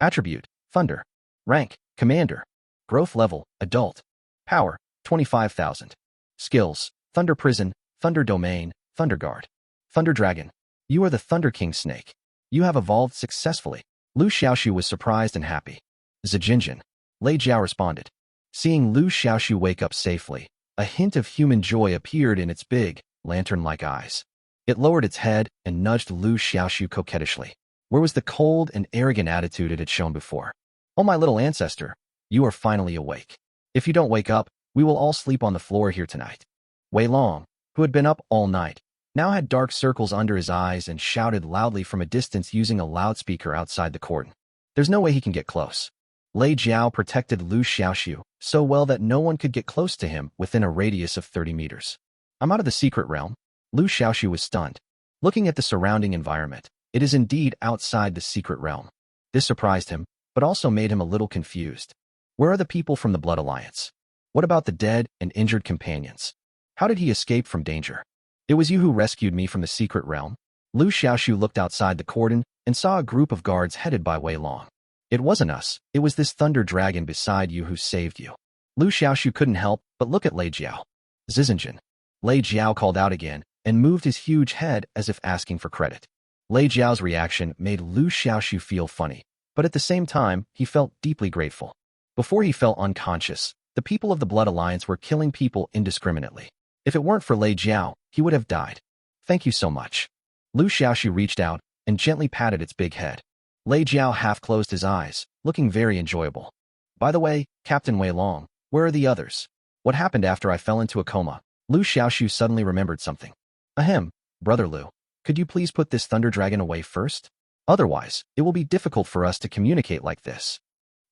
Attribute, Thunder. Rank, Commander. Growth level, Adult. Power, 25,000. Skills, Thunder Prison, Thunder Domain, Thunder Guard. Thunder Dragon. You are the Thunder King Snake. You have evolved successfully. Liu Xiaoxu was surprised and happy. Zijinjin. Lei Jiao responded. Seeing Liu Xiaoxu wake up safely, a hint of human joy appeared in its big, lantern-like eyes. It lowered its head and nudged Liu Xiaoxu coquettishly. Where was the cold and arrogant attitude it had shown before? Oh, my little ancestor, you are finally awake. If you don't wake up, we will all sleep on the floor here tonight. Wei Long, who had been up all night, now had dark circles under his eyes and shouted loudly from a distance using a loudspeaker outside the cordon. There's no way he can get close. Lei Jiao protected Liu Xiaoxu so well that no one could get close to him within a radius of 30 meters. I'm out of the secret realm. Liu Xiaoxu was stunned. Looking at the surrounding environment, it is indeed outside the secret realm. This surprised him, but also made him a little confused. Where are the people from the Blood Alliance? What about the dead and injured companions? How did he escape from danger? It was you who rescued me from the secret realm. Liu Xiaoxu looked outside the cordon and saw a group of guards headed by Wei Long. It wasn't us, it was this Thunder Dragon beside you who saved you. Liu Xiaoxu couldn't help but look at Lei Jiao. Zizanjin. Lei Jiao called out again and moved his huge head as if asking for credit. Lei Jiao's reaction made Liu Xiaoxu feel funny, but at the same time, he felt deeply grateful. Before he fell unconscious, the people of the Blood Alliance were killing people indiscriminately. If it weren't for Lei Jiao, he would have died. Thank you so much. Liu Xiaoxu reached out and gently patted its big head. Lei Jiao half closed his eyes, looking very enjoyable. By the way, Captain Wei Long, where are the others? What happened after I fell into a coma? Liu Xiaoxu suddenly remembered something. Ahem, Brother Liu, could you please put this thunder dragon away first? Otherwise, it will be difficult for us to communicate like this.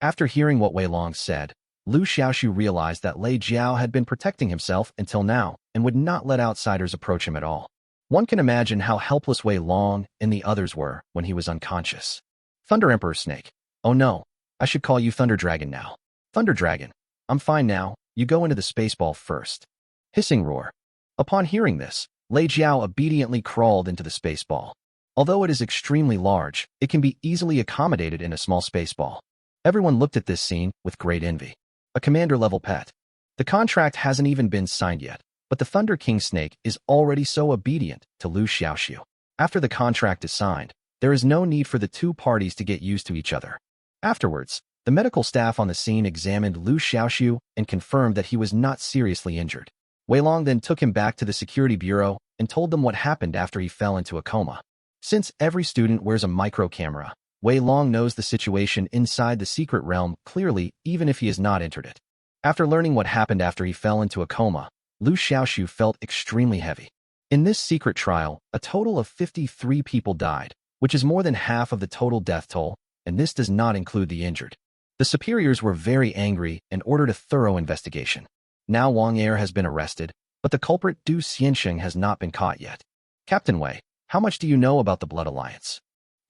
After hearing what Wei Long said, Liu Xiaoxu realized that Lei Jiao had been protecting himself until now and would not let outsiders approach him at all. One can imagine how helpless Wei Long and the others were when he was unconscious. Thunder Emperor Snake. Oh no, I should call you Thunder Dragon now. Thunder Dragon, I'm fine now, you go into the spaceball first. Hissing roar. Upon hearing this, Lei Jiao obediently crawled into the spaceball. Although it is extremely large, it can be easily accommodated in a small spaceball. Everyone looked at this scene with great envy. A commander-level pet. The contract hasn't even been signed yet, but the Thunder King Snake is already so obedient to Liu Xiaoxu. After the contract is signed, there is no need for the two parties to get used to each other. Afterwards, the medical staff on the scene examined Liu Xiaoxu and confirmed that he was not seriously injured. Wei Long then took him back to the security bureau and told them what happened after he fell into a coma. Since every student wears a micro camera, Wei Long knows the situation inside the secret realm clearly even if he has not entered it. After learning what happened after he fell into a coma, Liu Xiaoxu felt extremely heavy. In this secret trial, a total of 53 people died, which is more than half of the total death toll, and this does not include the injured. The superiors were very angry and ordered a thorough investigation. Now Wang Er has been arrested, but the culprit Du Xiansheng has not been caught yet. Captain Wei, how much do you know about the Blood Alliance?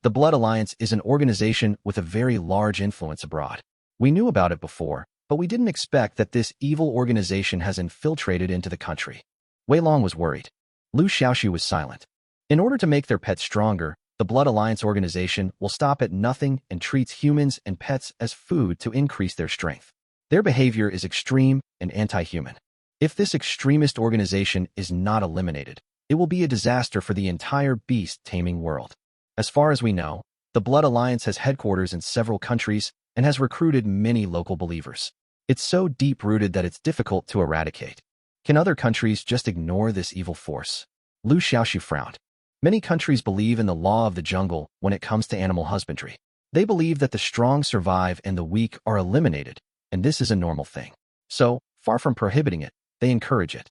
The Blood Alliance is an organization with a very large influence abroad. We knew about it before, but we didn't expect that this evil organization has infiltrated into the country. Wei Long was worried. Liu Xiaoxu was silent. In order to make their pets stronger, the Blood Alliance organization will stop at nothing and treats humans and pets as food to increase their strength. Their behavior is extreme and anti-human. If this extremist organization is not eliminated, it will be a disaster for the entire beast-taming world. As far as we know, the Blood Alliance has headquarters in several countries and has recruited many local believers. It's so deep-rooted that it's difficult to eradicate. Can other countries just ignore this evil force? Liu Xiaoxu frowned. Many countries believe in the law of the jungle when it comes to animal husbandry. They believe that the strong survive and the weak are eliminated, and this is a normal thing. So, far from prohibiting it, they encourage it.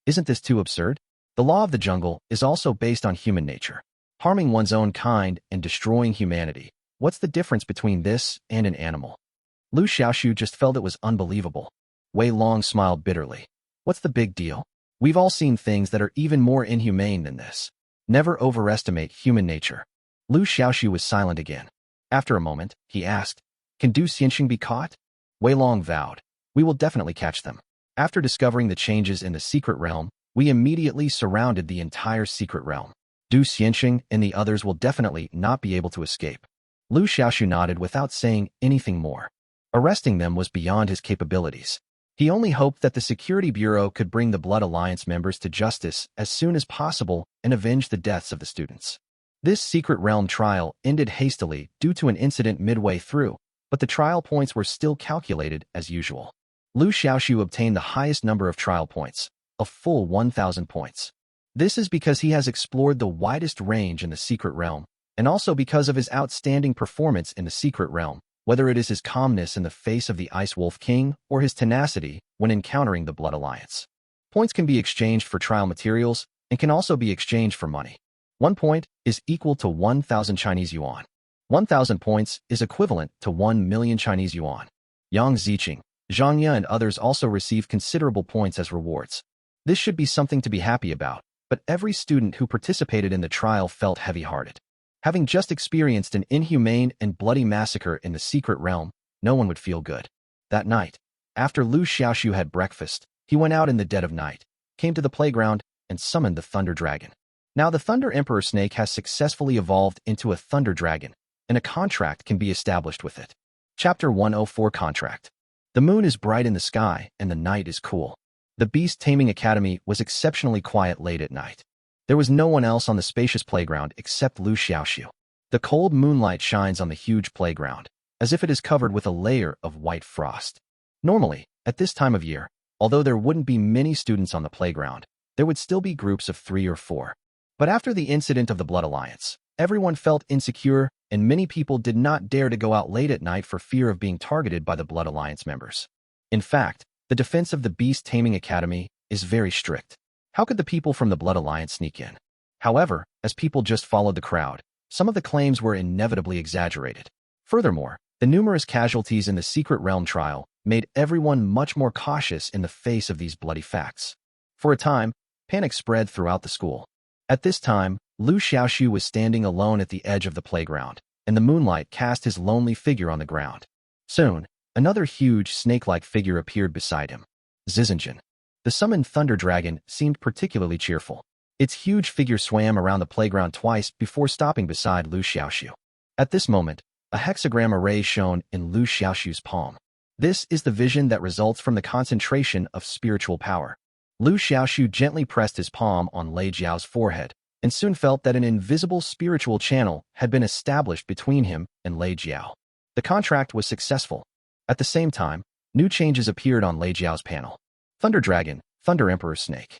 Isn't this too absurd? The law of the jungle is also based on human nature. Harming one's own kind and destroying humanity. What's the difference between this and an animal? Liu Xiaoxu just felt it was unbelievable. Wei Long smiled bitterly. What's the big deal? We've all seen things that are even more inhumane than this. Never overestimate human nature. Liu Xiaoxu was silent again. After a moment, he asked, Can Du Xianxing be caught? Wei Long vowed. We will definitely catch them. After discovering the changes in the secret realm, we immediately surrounded the entire secret realm. Du Xianxing and the others will definitely not be able to escape. Liu Xiaoxu nodded without saying anything more. Arresting them was beyond his capabilities. He only hoped that the Security Bureau could bring the Blood Alliance members to justice as soon as possible and avenge the deaths of the students. This secret realm trial ended hastily due to an incident midway through, but the trial points were still calculated as usual. Liu Xiaoxu obtained the highest number of trial points, a full 1,000 points. This is because he has explored the widest range in the secret realm, and also because of his outstanding performance in the secret realm, whether it is his calmness in the face of the Ice Wolf King or his tenacity when encountering the Blood Alliance. Points can be exchanged for trial materials and can also be exchanged for money. 1 point is equal to 1,000 Chinese yuan. 1,000 points is equivalent to 1 million Chinese yuan. Yang Ziqing, Zhang Ye and others also receive considerable points as rewards. This should be something to be happy about, but every student who participated in the trial felt heavy-hearted. Having just experienced an inhumane and bloody massacre in the secret realm, no one would feel good. That night, after Liu Xiaoxu had breakfast, he went out in the dead of night, came to the playground, and summoned the Thunder Dragon. Now the Thunder Emperor Snake has successfully evolved into a Thunder Dragon, and a contract can be established with it. Chapter 104 Contract. The moon is bright in the sky, and the night is cool. The Beast Taming Academy was exceptionally quiet late at night. There was no one else on the spacious playground except Liu Xiaoxu. The cold moonlight shines on the huge playground. as if it is covered with a layer of white frost. Normally, at this time of year, although there wouldn't be many students on the playground, there would still be groups of 3 or 4. But after the incident of the Blood Alliance, everyone felt insecure, and many people did not dare to go out late at night for fear of being targeted by the Blood Alliance members. In fact, the defense of the Beast Taming Academy is very strict. How could the people from the Blood Alliance sneak in? However, as people just followed the crowd, some of the claims were inevitably exaggerated. Furthermore, the numerous casualties in the Secret Realm trial made everyone much more cautious in the face of these bloody facts. For a time, panic spread throughout the school. At this time, Liu Xiaoxu was standing alone at the edge of the playground, and the moonlight cast his lonely figure on the ground. Soon, another huge snake-like figure appeared beside him. Zizanjin. The summoned thunder dragon seemed particularly cheerful. Its huge figure swam around the playground twice before stopping beside Liu Xiaoxu. At this moment, a hexagram array shone in Liu Xiaoxu's palm. This is the vision that results from the concentration of spiritual power. Liu Xiaoxu gently pressed his palm on Lei Jiao's forehead, and soon felt that an invisible spiritual channel had been established between him and Lei Jiao. The contract was successful. At the same time, new changes appeared on Lei Jiao's panel. Thunder Dragon, Thunder Emperor Snake.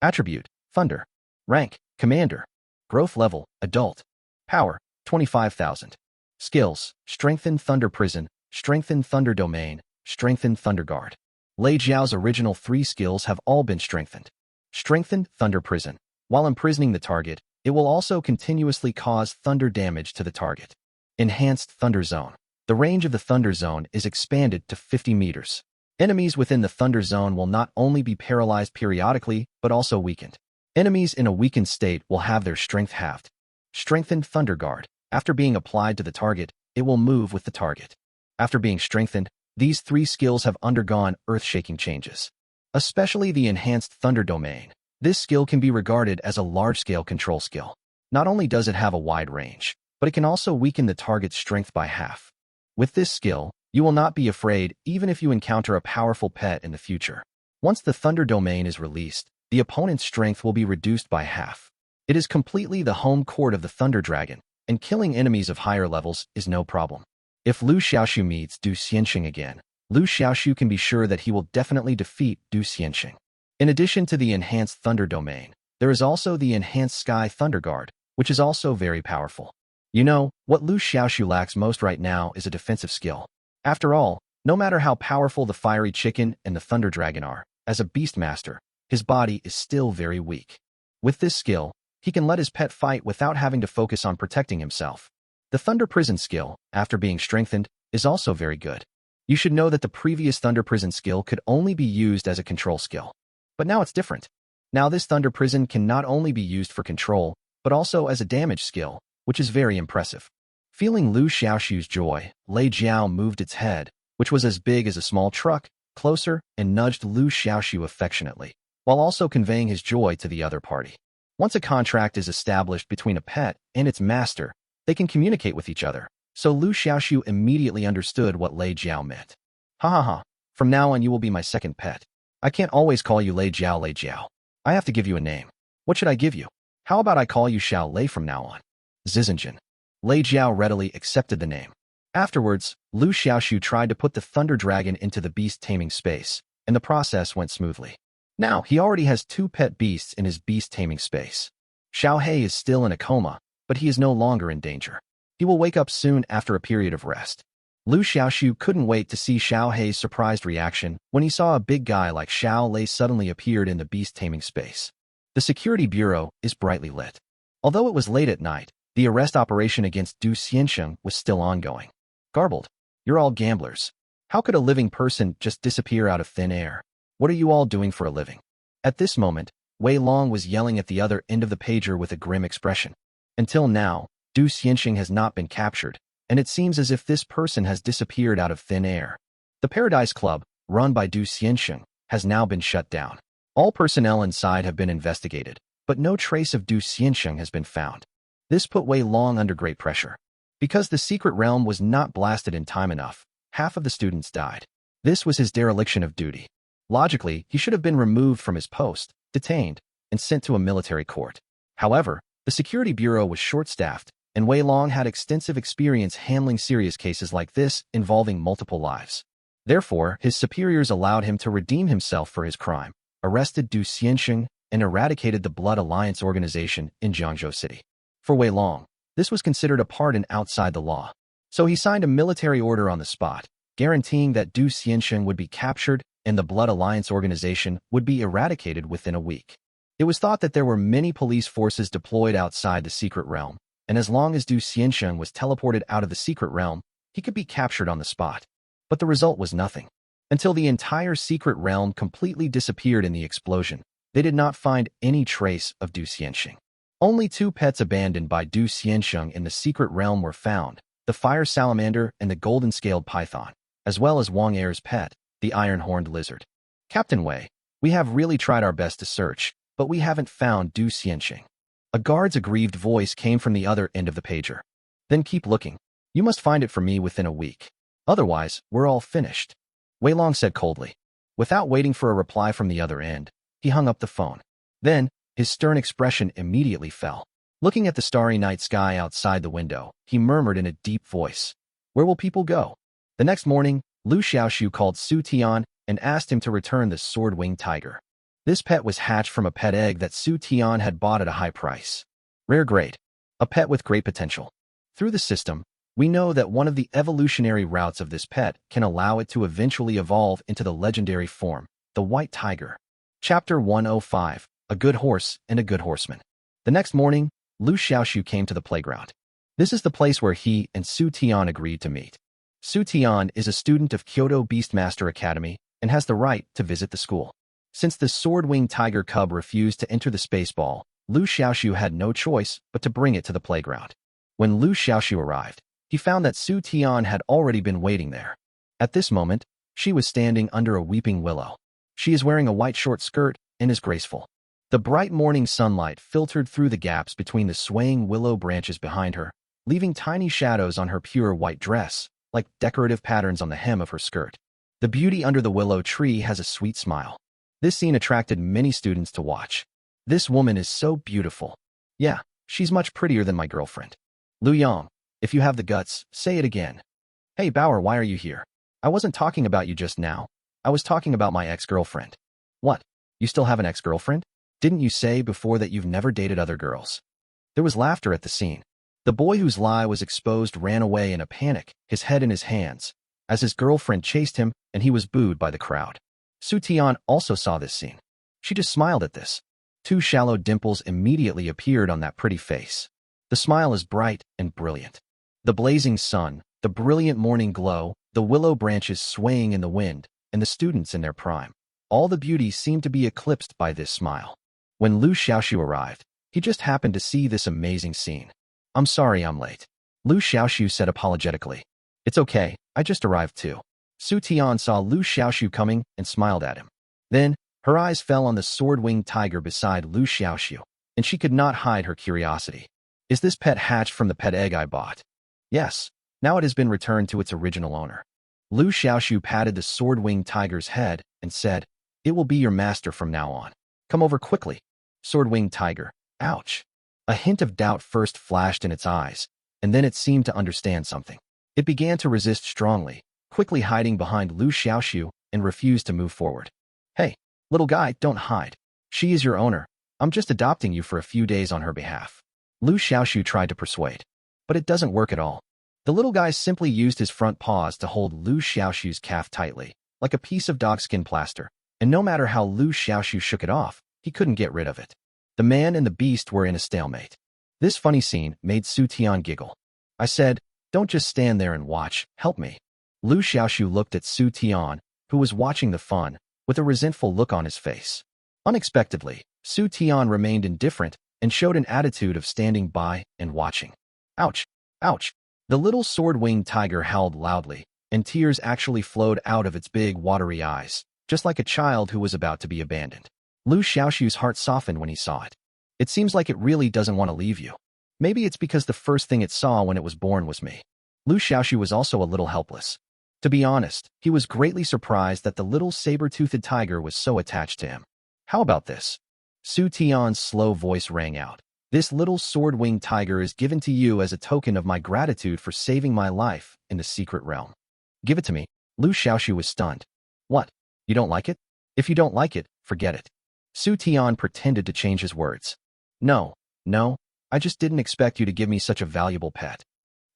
Attribute, Thunder. Rank, Commander. Growth level, Adult. Power, 25,000. Skills, Strengthened Thunder Prison, Strengthened Thunder Domain, Strengthened Thunder Guard. Lei Jiao's original 3 skills have all been strengthened. Strengthened Thunder Prison. While imprisoning the target, it will also continuously cause thunder damage to the target. Enhanced Thunder Zone. The range of the Thunder Zone is expanded to 50 meters. Enemies within the Thunder Zone will not only be paralyzed periodically, but also weakened. Enemies in a weakened state will have their strength halved. Strengthened Thunder Guard. After being applied to the target, it will move with the target. After being strengthened, these 3 skills have undergone earth-shaking changes. Especially the Enhanced Thunder Domain. This skill can be regarded as a large-scale control skill. Not only does it have a wide range, but it can also weaken the target's strength by half. With this skill, you will not be afraid even if you encounter a powerful pet in the future. Once the Thunder Domain is released, the opponent's strength will be reduced by half. It is completely the home court of the Thunder Dragon, and killing enemies of higher levels is no problem. If Liu Xiaoxu meets Du Xianxing again, Liu Xiaoxu can be sure that he will definitely defeat Du Xianxing. In addition to the Enhanced Thunder Domain, there is also the Enhanced Sky Thunder Guard, which is also very powerful. You know, what Liu Xiaoxu lacks most right now is a defensive skill. After all, no matter how powerful the Fiery Chicken and the Thunder Dragon are, as a Beastmaster, his body is still very weak. With this skill, he can let his pet fight without having to focus on protecting himself. The Thunder Prison skill, after being strengthened, is also very good. You should know that the previous Thunder Prison skill could only be used as a control skill. But now it's different. Now this Thunder Prison can not only be used for control, but also as a damage skill, which is very impressive. Feeling Liu Xiaoxu's joy, Lei Jiao moved its head, which was as big as a small truck, closer and nudged Liu Xiaoxu affectionately, while also conveying his joy to the other party. Once a contract is established between a pet and its master, they can communicate with each other, so Liu Xiaoxu immediately understood what Lei Jiao meant. Ha ha ha, from now on you will be my second pet. I can't always call you Lei Jiao Lei Jiao. I have to give you a name. What should I give you? How about I call you Xiao Lei from now on? Zizanjin. Lei Jiao readily accepted the name. Afterwards, Liu Xiaoxu tried to put the Thunder Dragon into the beast taming space, and the process went smoothly. Now, he already has 2 pet beasts in his beast taming space. Xiao Hei is still in a coma, but he is no longer in danger. He will wake up soon after a period of rest. Liu Xiaoxu couldn't wait to see Xiao Hei's surprised reaction when he saw a big guy like Xiao Lei suddenly appeared in the beast taming space. The security bureau is brightly lit. Although it was late at night, the arrest operation against Du Xianxing was still ongoing. Garbled. You're all gamblers. How could a living person just disappear out of thin air? What are you all doing for a living? At this moment, Wei Long was yelling at the other end of the pager with a grim expression. Until now, Du Xianxing has not been captured, and it seems as if this person has disappeared out of thin air. The Paradise Club, run by Du Xianxing, has now been shut down. All personnel inside have been investigated, but no trace of Du Xianxing has been found. This put Wei Long under great pressure. Because the secret realm was not blasted in time enough, half of the students died. This was his dereliction of duty. Logically, he should have been removed from his post, detained, and sent to a military court. However, the security bureau was short-staffed, and Wei Long had extensive experience handling serious cases like this involving multiple lives. Therefore, his superiors allowed him to redeem himself for his crime, arrested Du Xiansheng, and eradicated the Blood Alliance organization in Jiangzhou City. For Wei Long, this was considered a pardon outside the law. So he signed a military order on the spot, guaranteeing that Du Xiansheng would be captured and the Blood Alliance organization would be eradicated within a week. It was thought that there were many police forces deployed outside the secret realm, and as long as Du Xiansheng was teleported out of the secret realm, he could be captured on the spot. But the result was nothing. Until the entire secret realm completely disappeared in the explosion, they did not find any trace of Du Xiansheng. Only 2 pets abandoned by Du Xiansheng in the secret realm were found, the fire salamander and the golden-scaled python, as well as Wang Er's pet, the iron-horned lizard. Captain Wei, we have really tried our best to search, but we haven't found Du Xiansheng. A guard's aggrieved voice came from the other end of the pager. Then keep looking. You must find it for me within a week. Otherwise, we're all finished. Wei Long said coldly. Without waiting for a reply from the other end, he hung up the phone. Then, his stern expression immediately fell. Looking at the starry night sky outside the window, he murmured in a deep voice, "Where will people go?" The next morning, Liu Xiaoxu called Su Tian and asked him to return the sword-winged tiger. This pet was hatched from a pet egg that Su Tian had bought at a high price. Rare grade. A pet with great potential. Through the system, we know that one of the evolutionary routes of this pet can allow it to eventually evolve into the legendary form, the white tiger. Chapter 105, A Good Horse and a Good Horseman. The next morning, Liu Xiaoxu came to the playground. This is the place where he and Su Tian agreed to meet. Su Tian is a student of Kyoto Beastmaster Academy and has the right to visit the school. Since the sword-winged tiger cub refused to enter the space ball, Liu Xiaoxu had no choice but to bring it to the playground. When Liu Xiaoxu arrived, he found that Su Tian had already been waiting there. At this moment, she was standing under a weeping willow. She is wearing a white short skirt and is graceful. The bright morning sunlight filtered through the gaps between the swaying willow branches behind her, leaving tiny shadows on her pure white dress, like decorative patterns on the hem of her skirt. The beauty under the willow tree has a sweet smile. This scene attracted many students to watch. This woman is so beautiful. Yeah, she's much prettier than my girlfriend. Liu Yang, if you have the guts, say it again. Hey Bauer, why are you here? I wasn't talking about you just now. I was talking about my ex-girlfriend. What? You still have an ex-girlfriend? Didn't you say before that you've never dated other girls? There was laughter at the scene. The boy whose lie was exposed ran away in a panic, his head in his hands, as his girlfriend chased him and he was booed by the crowd. Su Tian also saw this scene. She just smiled at this. 2 shallow dimples immediately appeared on that pretty face. The smile is bright and brilliant. The blazing sun, the brilliant morning glow, the willow branches swaying in the wind, and the students in their prime. All the beauty seemed to be eclipsed by this smile. When Liu Xiaoxu arrived, he just happened to see this amazing scene. I'm sorry I'm late. Liu Xiaoxu said apologetically. It's okay, I just arrived too. Su Tian saw Liu Xiaoxu coming and smiled at him. Then, her eyes fell on the sword-winged tiger beside Liu Xiaoxu, and she could not hide her curiosity. Is this pet hatched from the pet egg I bought? Yes, now it has been returned to its original owner. Liu Xiaoxu patted the sword-winged tiger's head and said, It will be your master from now on. Come over quickly. Sword-winged tiger. Ouch. A hint of doubt first flashed in its eyes, and then it seemed to understand something. It began to resist strongly, quickly hiding behind Liu Xiaoxu and refused to move forward. Hey, little guy, don't hide. She is your owner. I'm just adopting you for a few days on her behalf. Liu Xiaoxu tried to persuade. But it doesn't work at all. The little guy simply used his front paws to hold Liu Xiaoxu's calf tightly, like a piece of dogskin plaster, and no matter how Liu Xiaoxu shook it off, he couldn't get rid of it. The man and the beast were in a stalemate. This funny scene made Su Tian giggle. I said, Don't just stand there and watch, help me. Liu Xiaoxu looked at Su Tian, who was watching the fun, with a resentful look on his face. Unexpectedly, Su Tian remained indifferent and showed an attitude of standing by and watching. Ouch! Ouch! The little sword-winged tiger howled loudly, and tears actually flowed out of its big, watery eyes, just like a child who was about to be abandoned. Liu Xiaoxu's heart softened when he saw it. It seems like it really doesn't want to leave you. Maybe it's because the first thing it saw when it was born was me. Liu Xiaoxu was also a little helpless. To be honest, he was greatly surprised that the little saber-toothed tiger was so attached to him. How about this? Su Tian's slow voice rang out. This little sword-winged tiger is given to you as a token of my gratitude for saving my life in the secret realm. Give it to me. Liu Xiaoxu was stunned. What? You don't like it? If you don't like it, forget it. Su Tian pretended to change his words. No, I just didn't expect you to give me such a valuable pet.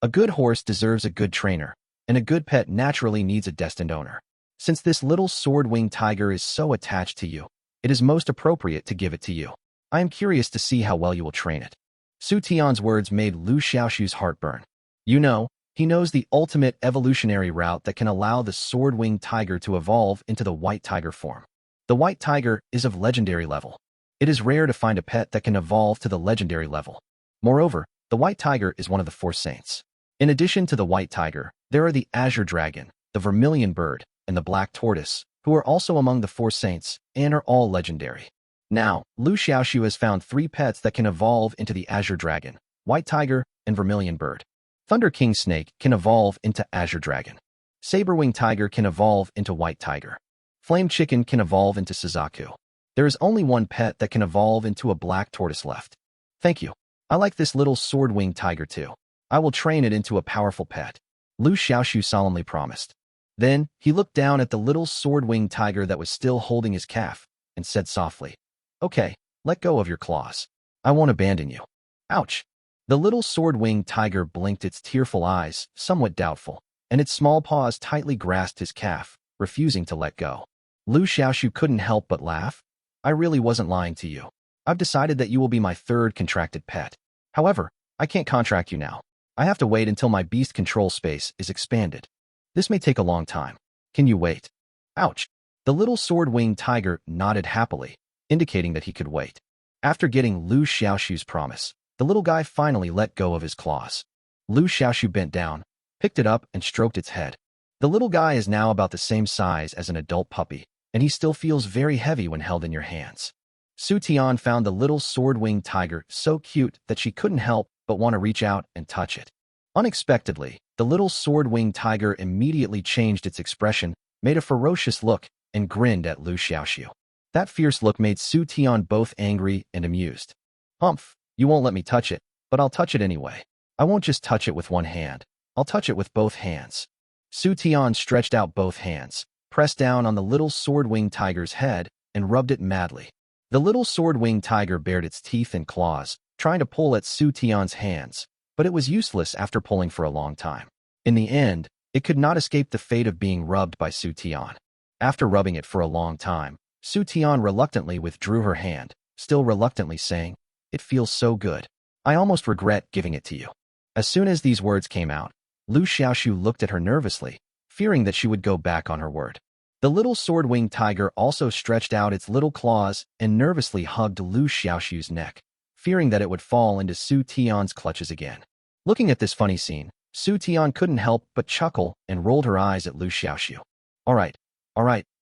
A good horse deserves a good trainer, and a good pet naturally needs a destined owner. Since this little sword-winged tiger is so attached to you, it is most appropriate to give it to you. I am curious to see how well you will train it. Su Tian's words made Liu Xiaoxu's heart burn. He knows the ultimate evolutionary route that can allow the sword-winged tiger to evolve into the white tiger form. The white tiger is of legendary level. It is rare to find a pet that can evolve to the legendary level. Moreover, the white tiger is one of the four saints. In addition to the white tiger, there are the azure dragon, the vermilion bird, and the black tortoise, who are also among the four saints and are all legendary. Now, Liu Xiaoxu has found 3 pets that can evolve into the azure dragon, white tiger, and vermilion bird. Thunder King Snake can evolve into azure dragon. Saber-winged tiger can evolve into white tiger. Flame chicken can evolve into Suzaku. There is only one pet that can evolve into a black tortoise left. Thank you. I like this little sword-winged tiger too. I will train it into a powerful pet. Liu Xiaoxu solemnly promised. Then, he looked down at the little sword-winged tiger that was still holding his calf, and said softly, "Okay, let go of your claws. I won't abandon you." Ouch! The little sword-winged tiger blinked its tearful eyes, somewhat doubtful, and its small paws tightly grasped his calf, refusing to let go. Liu Xiaoxu couldn't help but laugh. I really wasn't lying to you. I've decided that you will be my 3rd contracted pet. However, I can't contract you now. I have to wait until my beast control space is expanded. This may take a long time. Can you wait? Ouch! The little sword-winged tiger nodded happily, indicating that he could wait. After getting Liu Xiaoxu's promise, the little guy finally let go of his claws. Liu Xiaoxu bent down, picked it up, and stroked its head. The little guy is now about the same size as an adult puppy, and he still feels very heavy when held in your hands. Su Tian found the little sword-winged tiger so cute that she couldn't help but want to reach out and touch it. Unexpectedly, the little sword-winged tiger immediately changed its expression, made a ferocious look, and grinned at Liu Xiaoxu. That fierce look made Su Tian both angry and amused. Humph, you won't let me touch it, but I'll touch it anyway. I won't just touch it with one hand. I'll touch it with both hands. Su Tian stretched out both hands, pressed down on the little sword-winged tiger's head, and rubbed it madly. The little sword-winged tiger bared its teeth and claws, trying to pull at Su Tian's hands, but it was useless after pulling for a long time. In the end, it could not escape the fate of being rubbed by Su Tian. After rubbing it for a long time, Su Tian reluctantly withdrew her hand, still reluctantly saying, "It feels so good. I almost regret giving it to you." As soon as these words came out, Liu Xiaoxu looked at her nervously, fearing that she would go back on her word. The little sword-winged tiger also stretched out its little claws and nervously hugged Liu Xiaoxu's neck, fearing that it would fall into Su Tian's clutches again. Looking at this funny scene, Su Tian couldn't help but chuckle and rolled her eyes at Liu Xiaoxu. All right,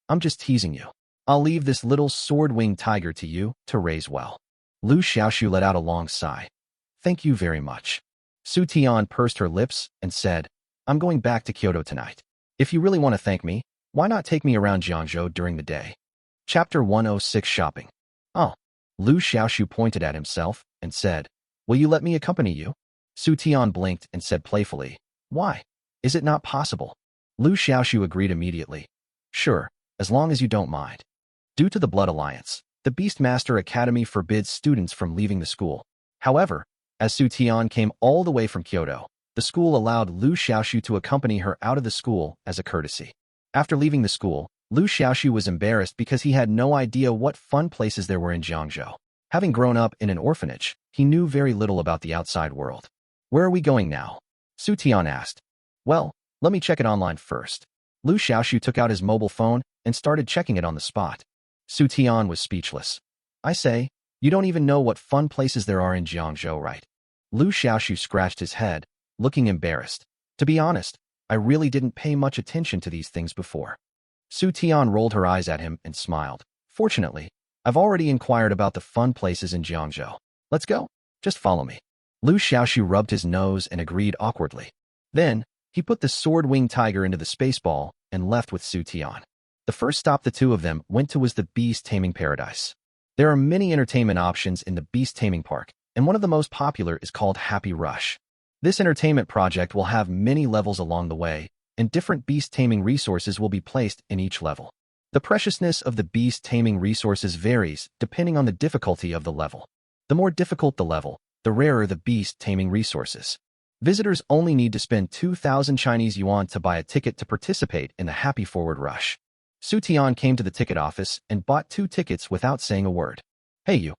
I'm just teasing you. I'll leave this little sword-winged tiger to you to raise well." Liu Xiaoxu let out a long sigh. "Thank you very much." Su Tian pursed her lips and said, "I'm going back to Kyoto tonight. If you really want to thank me, why not take me around Jiangzhou during the day?" Chapter 106 Shopping. "Oh." Liu Xiaoxu pointed at himself and said, "Will you let me accompany you?" Su Tian blinked and said playfully, "Why? Is it not possible?" Liu Xiaoxu agreed immediately. "Sure, as long as you don't mind." Due to the Blood Alliance, the Beastmaster Academy forbids students from leaving the school. However, as Su Tian came all the way from Kyoto, the school allowed Liu Xiaoxu to accompany her out of the school as a courtesy. After leaving the school, Liu Xiaoxu was embarrassed because he had no idea what fun places there were in Jiangzhou. Having grown up in an orphanage, he knew very little about the outside world. "Where are we going now?" Su Tian asked. "Well, let me check it online first." Liu Xiaoxu took out his mobile phone and started checking it on the spot. Su Tian was speechless. "I say, you don't even know what fun places there are in Jiangzhou, right?" Liu Xiaoxu scratched his head, looking embarrassed. "To be honest, I really didn't pay much attention to these things before." Su Tian rolled her eyes at him and smiled. "Fortunately, I've already inquired about the fun places in Jiangzhou. Let's go. Just follow me." Liu Xiaoxu rubbed his nose and agreed awkwardly. Then, he put the sword-winged tiger into the space ball and left with Su Tian. The first stop the two of them went to was the Beast Taming Paradise. There are many entertainment options in the Beast Taming Park, and one of the most popular is called Happy Rush. This entertainment project will have many levels along the way, and different beast taming resources will be placed in each level. The preciousness of the beast taming resources varies depending on the difficulty of the level. The more difficult the level, the rarer the beast taming resources. Visitors only need to spend 2,000 Chinese yuan to buy a ticket to participate in the Happy Forward Rush. Su Tian came to the ticket office and bought 2 tickets without saying a word. Hey you.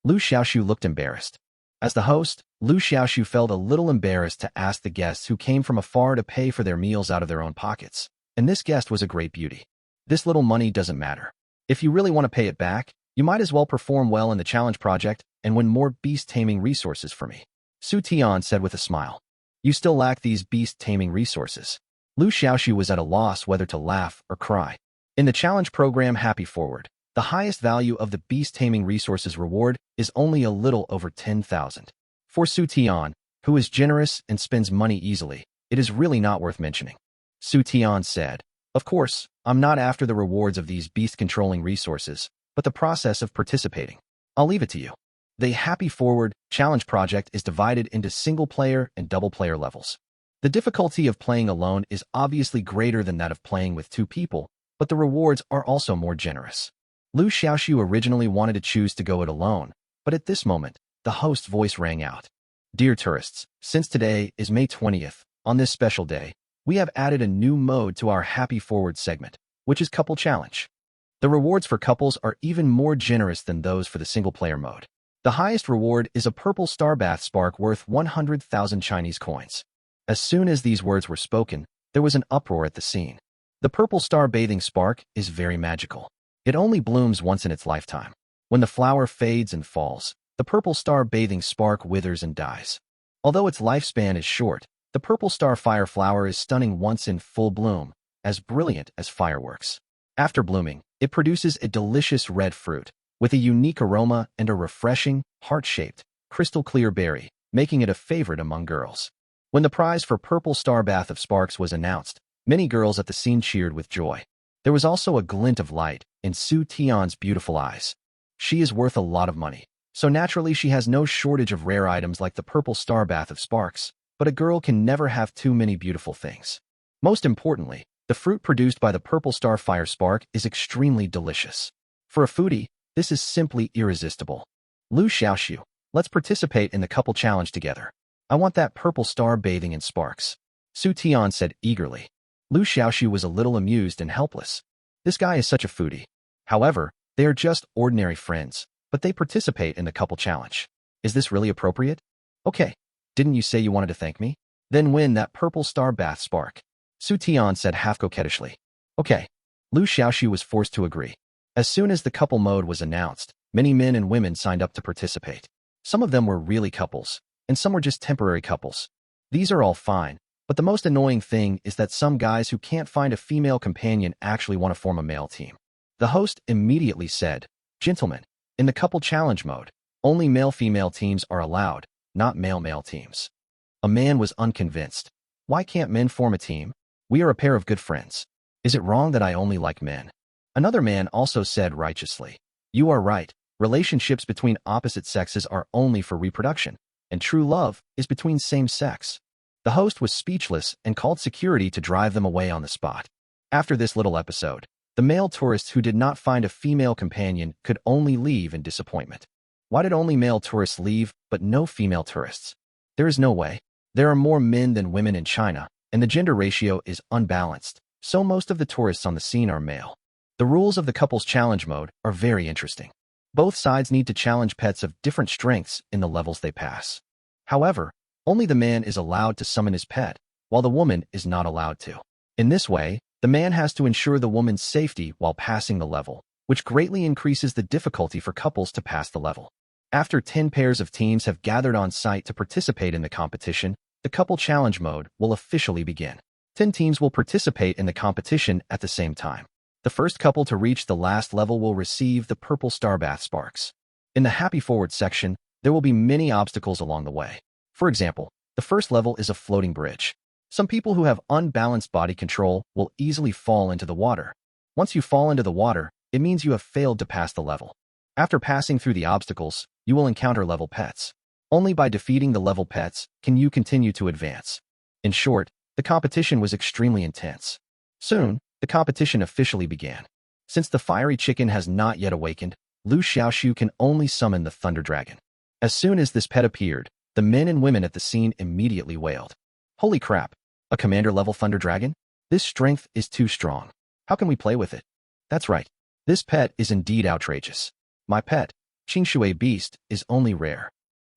Liu Xiaoxu looked embarrassed. As the host, Liu Xiaoxu felt a little embarrassed to ask the guests who came from afar to pay for their meals out of their own pockets. And this guest was a great beauty. This little money doesn't matter. If you really want to pay it back, you might as well perform well in the challenge project and win more beast taming resources for me. Su Tian said with a smile. You still lack these beast taming resources. Liu Xiaoxu was at a loss whether to laugh or cry. In the challenge program Happy Forward, the highest value of the beast taming resources reward is only a little over 10,000. For Su Tian, who is generous and spends money easily, it is really not worth mentioning. Su Tian said, of course, I'm not after the rewards of these beast-controlling resources, but the process of participating. I'll leave it to you. The Happy Forward challenge project is divided into single-player and double-player levels. The difficulty of playing alone is obviously greater than that of playing with 2 people, but the rewards are also more generous. Liu Xiaoxu originally wanted to choose to go it alone, but at this moment, the host's voice rang out. Dear tourists, since today is May 20th, on this special day, we have added a new mode to our Happy Forward segment, which is Couple Challenge. The rewards for couples are even more generous than those for the single-player mode. The highest reward is a purple star bath spark worth 100,000 Chinese coins. As soon as these words were spoken, there was an uproar at the scene. The purple star bathing spark is very magical. It only blooms once in its lifetime. When the flower fades and falls, the purple star bathing spark withers and dies. Although its lifespan is short, the purple star fire flower is stunning once in full bloom, as brilliant as fireworks. After blooming, it produces a delicious red fruit, with a unique aroma and a refreshing, heart-shaped, crystal-clear berry, making it a favorite among girls. When the prize for Purple Star Bath of Sparks was announced, many girls at the scene cheered with joy. There was also a glint of light in Su Tian's beautiful eyes. She is worth a lot of money, so naturally she has no shortage of rare items like the Purple Star Bath of Sparks, but a girl can never have too many beautiful things. Most importantly, the fruit produced by the Purple Star Fire Spark is extremely delicious. For a foodie, this is simply irresistible. Liu Xiaoxu, let's participate in the couple challenge together. I want that purple star bathing in sparks. Su Tian said eagerly. Liu Xiaoxu was a little amused and helpless. This guy is such a foodie. However, they are just ordinary friends, but they participate in the couple challenge. Is this really appropriate? Okay, didn't you say you wanted to thank me? Then win that purple star bath spark. Su Tian said half coquettishly. Okay. Liu Xiaoxu was forced to agree. As soon as the couple mode was announced, many men and women signed up to participate. Some of them were really couples, and some were just temporary couples. These are all fine, but the most annoying thing is that some guys who can't find a female companion actually want to form a male team. The host immediately said, Gentlemen, in the couple challenge mode, only male-female teams are allowed, not male-male teams. A man was unconvinced. Why can't men form a team? We are a pair of good friends. Is it wrong that I only like men? Another man also said righteously, You are right, relationships between opposite sexes are only for reproduction, and true love is between same sex. The host was speechless and called security to drive them away on the spot. After this little episode, the male tourists who did not find a female companion could only leave in disappointment. Why did only male tourists leave, but no female tourists? There is no way. There are more men than women in China, and the gender ratio is unbalanced, so most of the tourists on the scene are male. The rules of the couples challenge mode are very interesting. Both sides need to challenge pets of different strengths in the levels they pass. However, only the man is allowed to summon his pet, while the woman is not allowed to. In this way, the man has to ensure the woman's safety while passing the level, which greatly increases the difficulty for couples to pass the level. After 10 pairs of teams have gathered on site to participate in the competition, the couple challenge mode will officially begin. 10 teams will participate in the competition at the same time. The first couple to reach the last level will receive the Purple Star Bath Sparks. In the Happy Forward section, there will be many obstacles along the way. For example, the first level is a floating bridge. Some people who have unbalanced body control will easily fall into the water. Once you fall into the water, it means you have failed to pass the level. After passing through the obstacles, you will encounter level pets. Only by defeating the level pets can you continue to advance. In short, the competition was extremely intense. Soon, the competition officially began. Since the fiery chicken has not yet awakened, Liu Xiaoxu can only summon the Thunder Dragon. As soon as this pet appeared, the men and women at the scene immediately wailed. Holy crap! A commander-level Thunder Dragon? This strength is too strong. How can we play with it? That's right. This pet is indeed outrageous. My pet, Qingshui Beast, is only rare.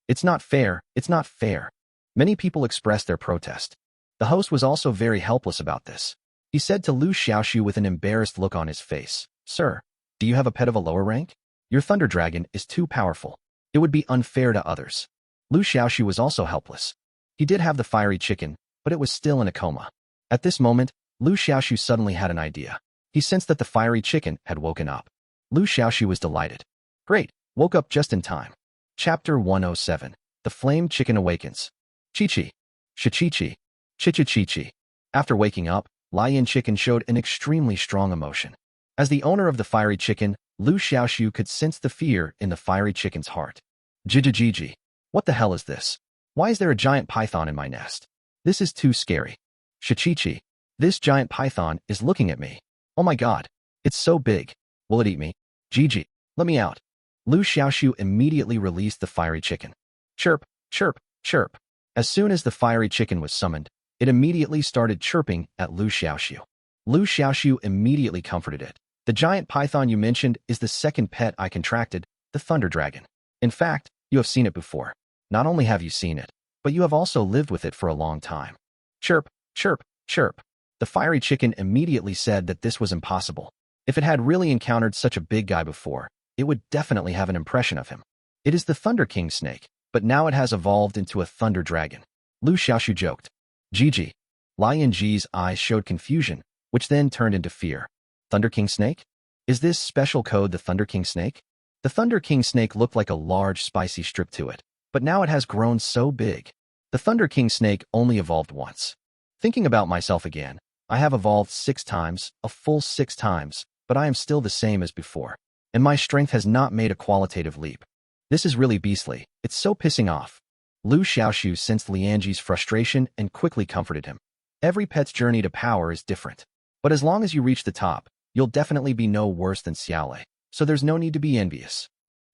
It's not fair, it's not fair. Many people expressed their protest. The host was also very helpless about this. He said to Liu Xiaoxu with an embarrassed look on his face, Sir, do you have a pet of a lower rank? Your Thunder Dragon is too powerful. It would be unfair to others. Liu Xiaoxu was also helpless. He did have the fiery chicken, but it was still in a coma. At this moment, Liu Xiaoxu suddenly had an idea. He sensed that the fiery chicken had woken up. Liu Xiaoxu was delighted. Great, woke up just in time. Chapter 107. The Flame Chicken Awakens. Chi-chi. Shi-chi-chi. Chi-chi-chi-chi. After waking up, Lion Chicken showed an extremely strong emotion. As the owner of the fiery chicken, Liu Xiaoxu could sense the fear in the fiery chicken's heart. Jijijiji. What the hell is this? Why is there a giant python in my nest? This is too scary. Shi-chi-chi. This giant python is looking at me. Oh my god. It's so big. Will it eat me? Gigi. Let me out. Liu Xiaoxu immediately released the fiery chicken. Chirp, chirp, chirp. As soon as the fiery chicken was summoned, it immediately started chirping at Liu Xiaoxu. Liu Xiaoxu immediately comforted it. The giant python you mentioned is the second pet I contracted, the Thunder Dragon. In fact, you have seen it before. Not only have you seen it, but you have also lived with it for a long time. Chirp, chirp, chirp. The fiery chicken immediately said that this was impossible. If it had really encountered such a big guy before, it would definitely have an impression of him. It is the Thunder King snake, but now it has evolved into a Thunder Dragon. Liu Xiaoxu joked. Gigi. Lion Ji's eyes showed confusion, which then turned into fear. Thunder King snake? Is this special code the Thunder King snake? The Thunder King snake looked like a large spicy strip to it, but now it has grown so big. The Thunder King snake only evolved once. Thinking about myself again, I have evolved 6 times, a full 6 times, but I am still the same as before. And my strength has not made a qualitative leap. This is really beastly. It's so pissing off. Liu Xiaoxu sensed Lianji's frustration and quickly comforted him. Every pet's journey to power is different. But as long as you reach the top, you'll definitely be no worse than Xiaolei, so there's no need to be envious.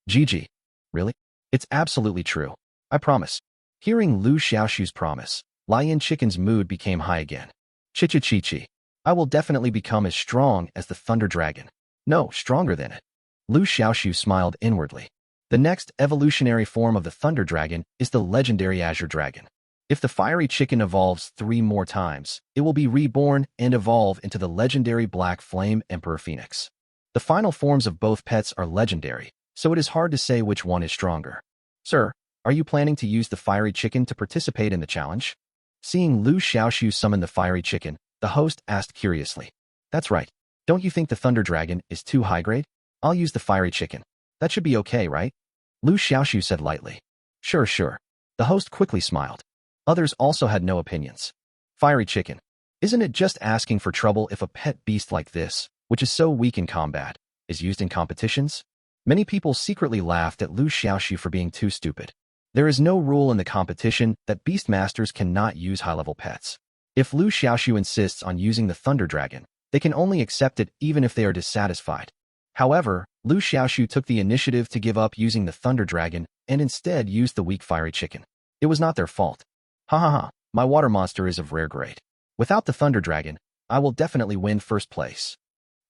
Gigi. Really? It's absolutely true. I promise. Hearing Liu Xiaoxu's promise, Lion Chicken's mood became high again. Chi-chi-chi-chi. I will definitely become as strong as the Thunder Dragon. No, stronger than it. Liu Xiaoxu smiled inwardly. The next evolutionary form of the Thunder Dragon is the legendary Azure Dragon. If the fiery chicken evolves 3 more times, it will be reborn and evolve into the legendary Black Flame Emperor Phoenix. The final forms of both pets are legendary, so it is hard to say which one is stronger. Sir, are you planning to use the fiery chicken to participate in the challenge? Seeing Liu Xiaoxu summon the fiery chicken, the host asked curiously. That's right. Don't you think the Thunder Dragon is too high grade? I'll use the fiery chicken. That should be okay, right? Liu Xiaoxu said lightly. Sure. The host quickly smiled. Others also had no opinions. Fiery chicken. Isn't it just asking for trouble if a pet beast like this, which is so weak in combat, is used in competitions? Many people secretly laughed at Liu Xiaoxu for being too stupid. There is no rule in the competition that beastmasters cannot use high-level pets. If Liu Xiaoxu insists on using the Thunder Dragon, they can only accept it even if they are dissatisfied. However, Liu Xiaoxu took the initiative to give up using the Thunder Dragon and instead used the weak fiery chicken. It was not their fault. Ha, my water monster is of rare grade. Without the Thunder Dragon, I will definitely win first place.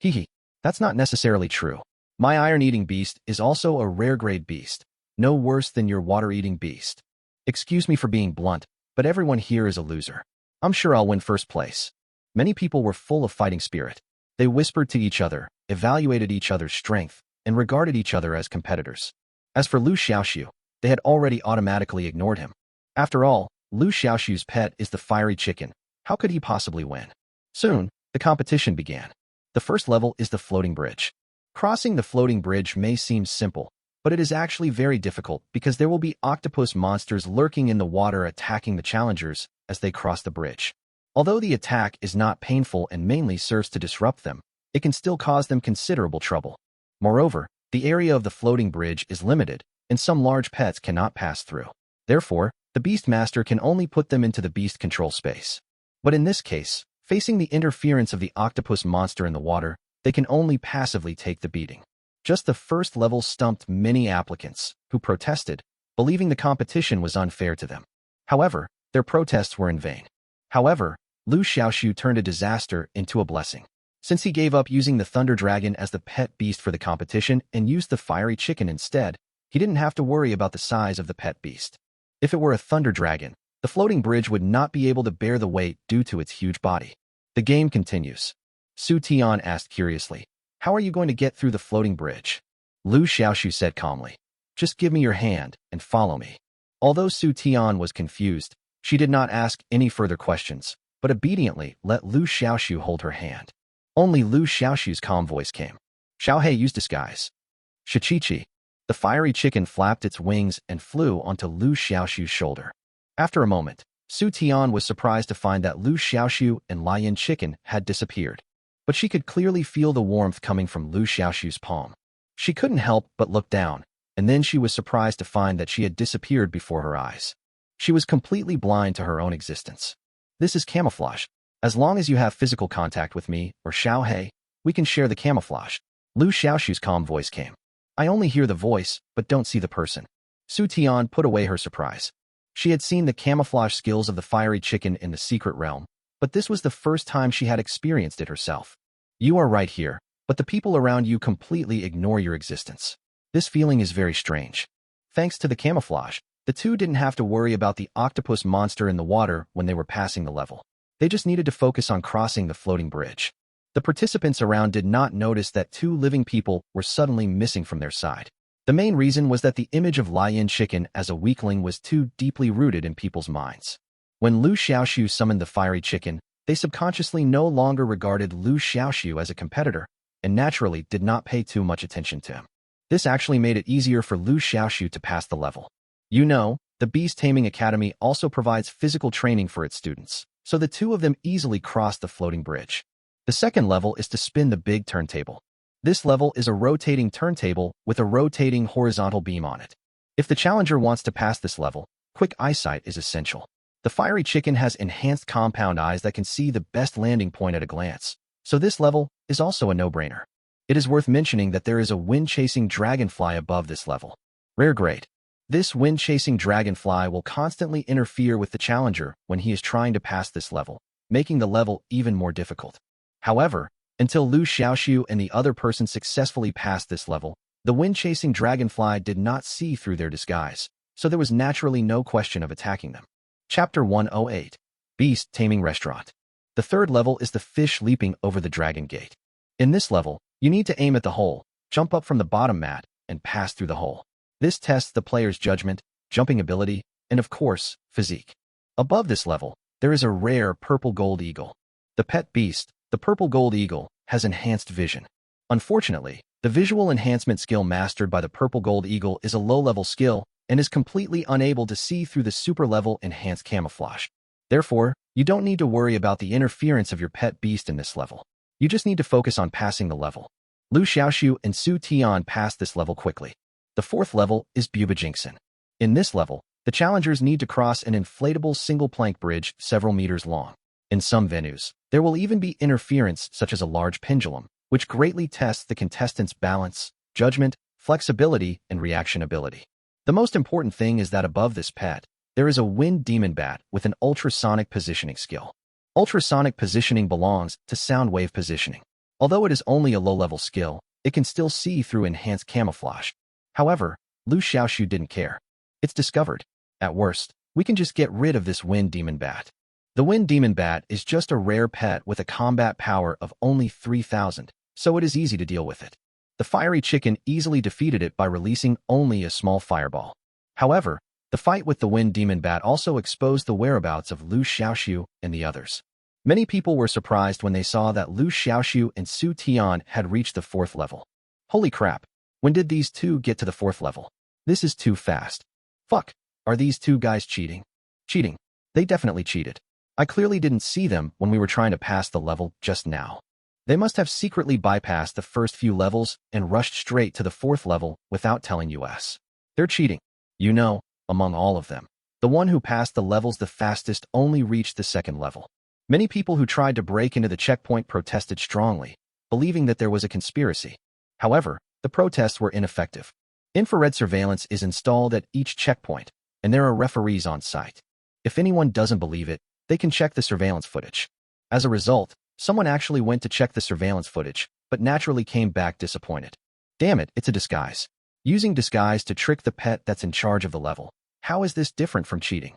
Hehe, that's not necessarily true. My iron-eating beast is also a rare grade beast, no worse than your water-eating beast. Excuse me for being blunt, but everyone here is a loser. I'm sure I'll win first place. Many people were full of fighting spirit. They whispered to each other, evaluated each other's strength, and regarded each other as competitors. As for Liu Xiaoxu, they had already automatically ignored him. After all, Liu Xiaoxu's pet is the fiery chicken. How could he possibly win? Soon, the competition began. The first level is the floating bridge. Crossing the floating bridge may seem simple, but it is actually very difficult because there will be octopus monsters lurking in the water attacking the challengers as they cross the bridge. Although the attack is not painful and mainly serves to disrupt them, it can still cause them considerable trouble. Moreover, the area of the floating bridge is limited, and some large pets cannot pass through. Therefore, the Beast Master can only put them into the Beast Control space. But in this case, facing the interference of the octopus monster in the water, they can only passively take the beating. Just the first level stumped many applicants, who protested, believing the competition was unfair to them. However, their protests were in vain. However, Liu Xiaoxu turned a disaster into a blessing. Since he gave up using the Thunder Dragon as the pet beast for the competition and used the Fiery Chicken instead, he didn't have to worry about the size of the pet beast. If it were a Thunder Dragon, the floating bridge would not be able to bear the weight due to its huge body. The game continues. Su Tian asked curiously, "How are you going to get through the floating bridge?" Liu Xiaoxu said calmly, "Just give me your hand and follow me." Although Su Tian was confused, she did not ask any further questions, but obediently let Liu Xiaoxu hold her hand. Only Liu Xiaoxu's calm voice came. "Xiaohei, use disguise." Shichichi. The fiery chicken flapped its wings and flew onto Liu Xiaoxu's shoulder. After a moment, Su Tian was surprised to find that Liu Xiaoxu and Lion Chicken had disappeared. But she could clearly feel the warmth coming from Liu Xiaoxu's palm. She couldn't help but look down, and then she was surprised to find that she had disappeared before her eyes. She was completely blind to her own existence. "This is camouflage. As long as you have physical contact with me, or Xiaohei, we can share the camouflage." Liu Xiaoxu's calm voice came. "I only hear the voice, but don't see the person." Su Tian put away her surprise. She had seen the camouflage skills of the fiery chicken in the secret realm, but this was the first time she had experienced it herself. "You are right here, but the people around you completely ignore your existence. This feeling is very strange." Thanks to the camouflage, the two didn't have to worry about the octopus monster in the water when they were passing the level. They just needed to focus on crossing the floating bridge. The participants around did not notice that two living people were suddenly missing from their side. The main reason was that the image of Lion Chicken as a weakling was too deeply rooted in people's minds. When Liu Xiaoxu summoned the fiery chicken, they subconsciously no longer regarded Liu Xiaoxu as a competitor, and naturally did not pay too much attention to him. This actually made it easier for Liu Xiaoxu to pass the level. You know, the Beast Taming Academy also provides physical training for its students, so the two of them easily crossed the floating bridge. The second level is to spin the big turntable. This level is a rotating turntable with a rotating horizontal beam on it. If the challenger wants to pass this level, quick eyesight is essential. The fiery chicken has enhanced compound eyes that can see the best landing point at a glance, so this level is also a no-brainer. It is worth mentioning that there is a wind-chasing dragonfly above this level. Rare grade. This wind-chasing dragonfly will constantly interfere with the challenger when he is trying to pass this level, making the level even more difficult. However, until Liu Xiaoxu and the other person successfully passed this level, the wind-chasing dragonfly did not see through their disguise, so there was naturally no question of attacking them. Chapter 108. Beast Taming Restaurant. The third level is the fish leaping over the dragon gate. In this level, you need to aim at the hole, jump up from the bottom mat, and pass through the hole. This tests the player's judgment, jumping ability, and of course, physique. Above this level, there is a rare purple gold eagle. The pet beast, the purple gold eagle, has enhanced vision. Unfortunately, the visual enhancement skill mastered by the purple gold eagle is a low-level skill and is completely unable to see through the super-level enhanced camouflage. Therefore, you don't need to worry about the interference of your pet beast in this level. You just need to focus on passing the level. Liu Xiaoxu and Su Tian passed this level quickly. The fourth level is Buba Jinxin. In this level, the challengers need to cross an inflatable single-plank bridge several meters long. In some venues, there will even be interference such as a large pendulum, which greatly tests the contestants' balance, judgment, flexibility, and reaction ability. The most important thing is that above this pet, there is a wind demon bat with an ultrasonic positioning skill. Ultrasonic positioning belongs to sound wave positioning. Although it is only a low-level skill, it can still see through enhanced camouflage. However, Liu Xiaoxu didn't care. It's discovered. At worst, we can just get rid of this wind demon bat. The wind demon bat is just a rare pet with a combat power of only 3,000, so it is easy to deal with it. The fiery chicken easily defeated it by releasing only a small fireball. However, the fight with the wind demon bat also exposed the whereabouts of Liu Xiaoxu and the others. Many people were surprised when they saw that Liu Xiaoxu and Su Tian had reached the fourth level. Holy crap, when did these two get to the fourth level? This is too fast. Fuck, are these two guys cheating? Cheating. They definitely cheated. I clearly didn't see them when we were trying to pass the level just now. They must have secretly bypassed the first few levels and rushed straight to the fourth level without telling us. They're cheating. You know, among all of them, The one who passed the levels the fastest only reached the second level. Many people who tried to break into the checkpoint protested strongly, believing that there was a conspiracy. However, the protests were ineffective. Infrared surveillance is installed at each checkpoint, and there are referees on site. If anyone doesn't believe it, they can check the surveillance footage. As a result, someone actually went to check the surveillance footage, but naturally came back disappointed. Damn it, it's a disguise. Using disguise to trick the pet that's in charge of the level. How is this different from cheating?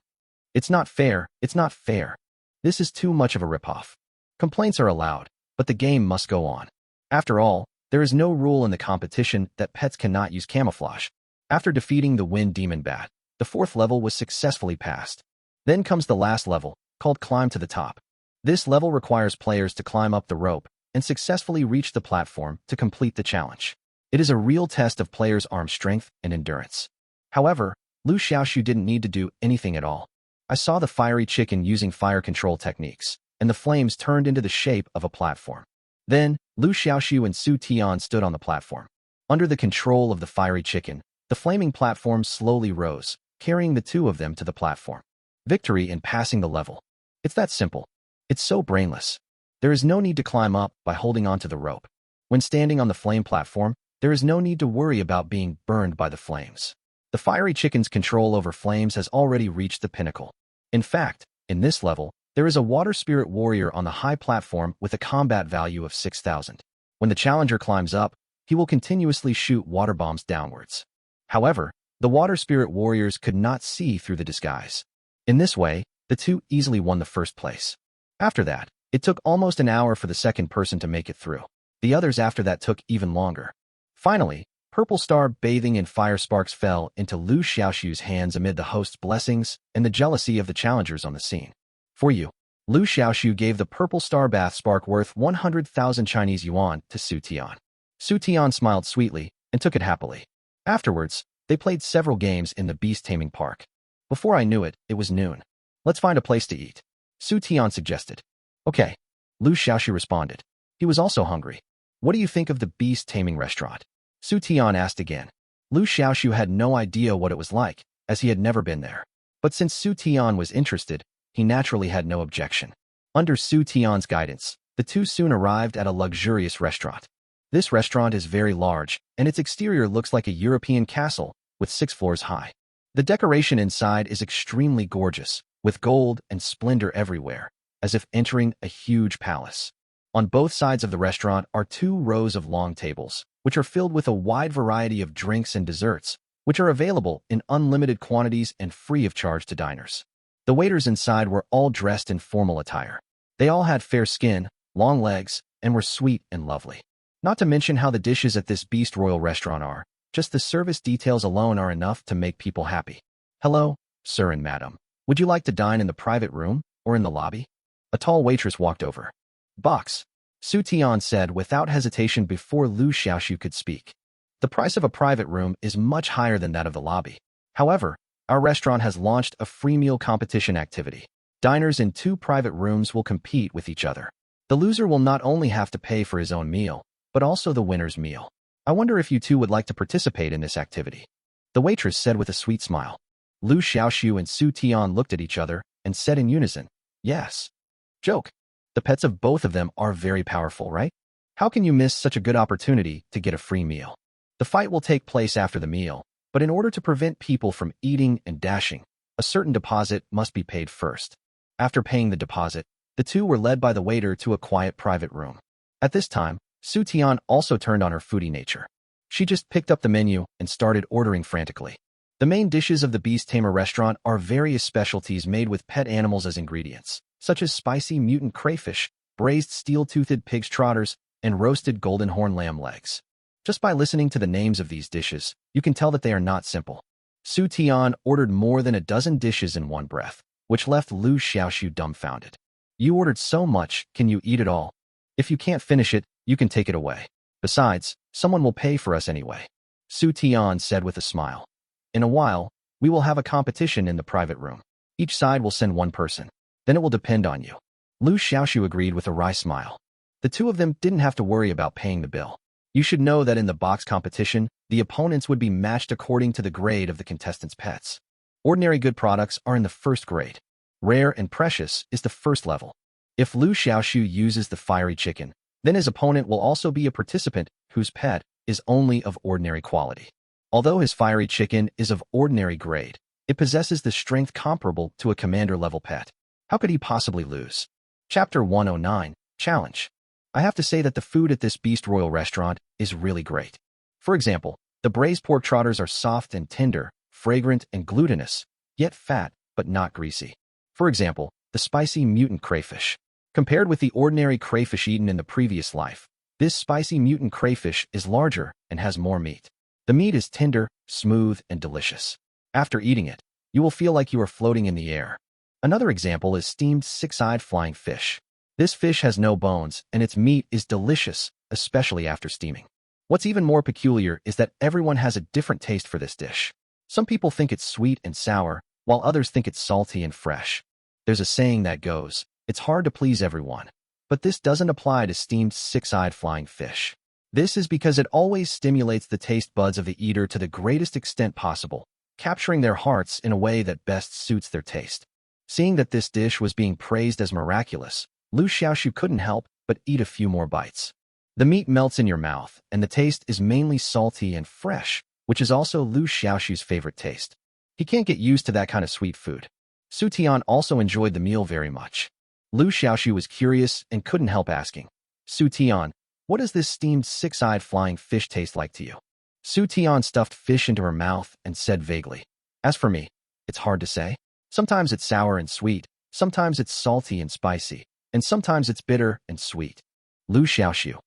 It's not fair, it's not fair. This is too much of a ripoff. Complaints are allowed, but the game must go on. After all, there is no rule in the competition that pets cannot use camouflage. After defeating the wind demon bat, the fourth level was successfully passed. Then comes the last level, called Climb to the Top. This level requires players to climb up the rope and successfully reach the platform to complete the challenge. It is a real test of players' arm strength and endurance. However, Liu Xiaoxu didn't need to do anything at all. I saw the fiery chicken using fire control techniques, and the flames turned into the shape of a platform. Then, Liu Xiaoxu and Su Tian stood on the platform. Under the control of the fiery chicken, the flaming platform slowly rose, carrying the two of them to the platform. Victory in passing the level. It's that simple. It's so brainless. There is no need to climb up by holding onto the rope. When standing on the flame platform, there is no need to worry about being burned by the flames. The fiery chicken's control over flames has already reached the pinnacle. In fact, in this level, there is a water spirit warrior on the high platform with a combat value of 6,000. When the challenger climbs up, he will continuously shoot water bombs downwards. However, the water spirit warriors could not see through the disguise. In this way, the two easily won the first place. After that, it took almost an hour for the second person to make it through. The others after that took even longer. Finally, Purple Star bathing in fire sparks fell into Liu Xiaoxu's hands amid the host's blessings and the jealousy of the challengers on the scene. For you, Liu Xiaoxu gave the Purple Star bath spark worth 100,000 Chinese yuan to Su Tian. Su Tian smiled sweetly and took it happily. Afterwards, they played several games in the beast taming park. Before I knew it, it was noon. Let's find a place to eat, Su Tian suggested. Okay, Liu Xiaoxu responded. He was also hungry. What do you think of the beast taming restaurant? Su Tian asked again. Liu Xiaoxu had no idea what it was like, as he had never been there. But since Su Tian was interested, he naturally had no objection. Under Su Tian's guidance, the two soon arrived at a luxurious restaurant. This restaurant is very large, and its exterior looks like a European castle, with 6 floors high. The decoration inside is extremely gorgeous, with gold and splendor everywhere, as if entering a huge palace. On both sides of the restaurant are 2 rows of long tables, which are filled with a wide variety of drinks and desserts, which are available in unlimited quantities and free of charge to diners. The waiters inside were all dressed in formal attire. They all had fair skin, long legs, and were sweet and lovely. Not to mention how the dishes at this Beast Royal restaurant are. Just the service details alone are enough to make people happy. Hello, sir and madam. Would you like to dine in the private room or in the lobby? A tall waitress walked over. Box, Su Tian said without hesitation before Liu Xiaoxu could speak. The price of a private room is much higher than that of the lobby. However, our restaurant has launched a free meal competition activity. Diners in 2 private rooms will compete with each other. The loser will not only have to pay for his own meal, but also the winner's meal. I wonder if you two would like to participate in this activity. The waitress said with a sweet smile. Liu Xiaoxu and Su Tian looked at each other and said in unison, yes. Joke. The pets of both of them are very powerful, right? How can you miss such a good opportunity to get a free meal? The fight will take place after the meal, but in order to prevent people from eating and dashing, a certain deposit must be paid first. After paying the deposit, the two were led by the waiter to a quiet private room. At this time, Su Tian also turned on her foodie nature. She just picked up the menu and started ordering frantically. The main dishes of the Beast Tamer restaurant are various specialties made with pet animals as ingredients, such as spicy mutant crayfish, braised steel-toothed pig's trotters, and roasted golden horn lamb legs. Just by listening to the names of these dishes, you can tell that they are not simple. Su Tian ordered more than a dozen dishes in one breath, which left Liu Xiaoxu dumbfounded. You ordered so much, can you eat it all? If you can't finish it, you can take it away. Besides, someone will pay for us anyway, Su Tian said with a smile. In a while, we will have a competition in the private room. Each side will send one person. Then it will depend on you. Liu Xiaoxu agreed with a wry smile. The two of them didn't have to worry about paying the bill. You should know that in the box competition, the opponents would be matched according to the grade of the contestants' pets. Ordinary good products are in the first grade. Rare and precious is the first level. If Liu Xiaoxu uses the fiery chicken, then his opponent will also be a participant whose pet is only of ordinary quality. Although his fiery chicken is of ordinary grade, it possesses the strength comparable to a commander-level pet. How could he possibly lose? Chapter 109, Challenge. I have to say that the food at this Beast Royal restaurant is really great. For example, the braised pork trotters are soft and tender, fragrant and glutinous, yet fat but not greasy. For example, the spicy mutant crayfish. Compared with the ordinary crayfish eaten in the previous life, this spicy mutant crayfish is larger and has more meat. The meat is tender, smooth, and delicious. After eating it, you will feel like you are floating in the air. Another example is steamed six-eyed flying fish. This fish has no bones, and its meat is delicious, especially after steaming. What's even more peculiar is that everyone has a different taste for this dish. Some people think it's sweet and sour, while others think it's salty and fresh. There's a saying that goes, "It's hard to please everyone." But this doesn't apply to steamed six-eyed flying fish. This is because it always stimulates the taste buds of the eater to the greatest extent possible, capturing their hearts in a way that best suits their taste. Seeing that this dish was being praised as miraculous, Liu Xiaoxu couldn't help but eat a few more bites. The meat melts in your mouth, and the taste is mainly salty and fresh, which is also Liu Xiaoxu's favorite taste. He can't get used to that kind of sweet food. Su Tian also enjoyed the meal very much. Liu Xiaoxu was curious and couldn't help asking, "Su Tian, what does this steamed six-eyed flying fish taste like to you?" Su Tian stuffed fish into her mouth and said vaguely, "As for me, it's hard to say. Sometimes it's sour and sweet, sometimes it's salty and spicy, and sometimes it's bitter and sweet." Liu Xiaoxu.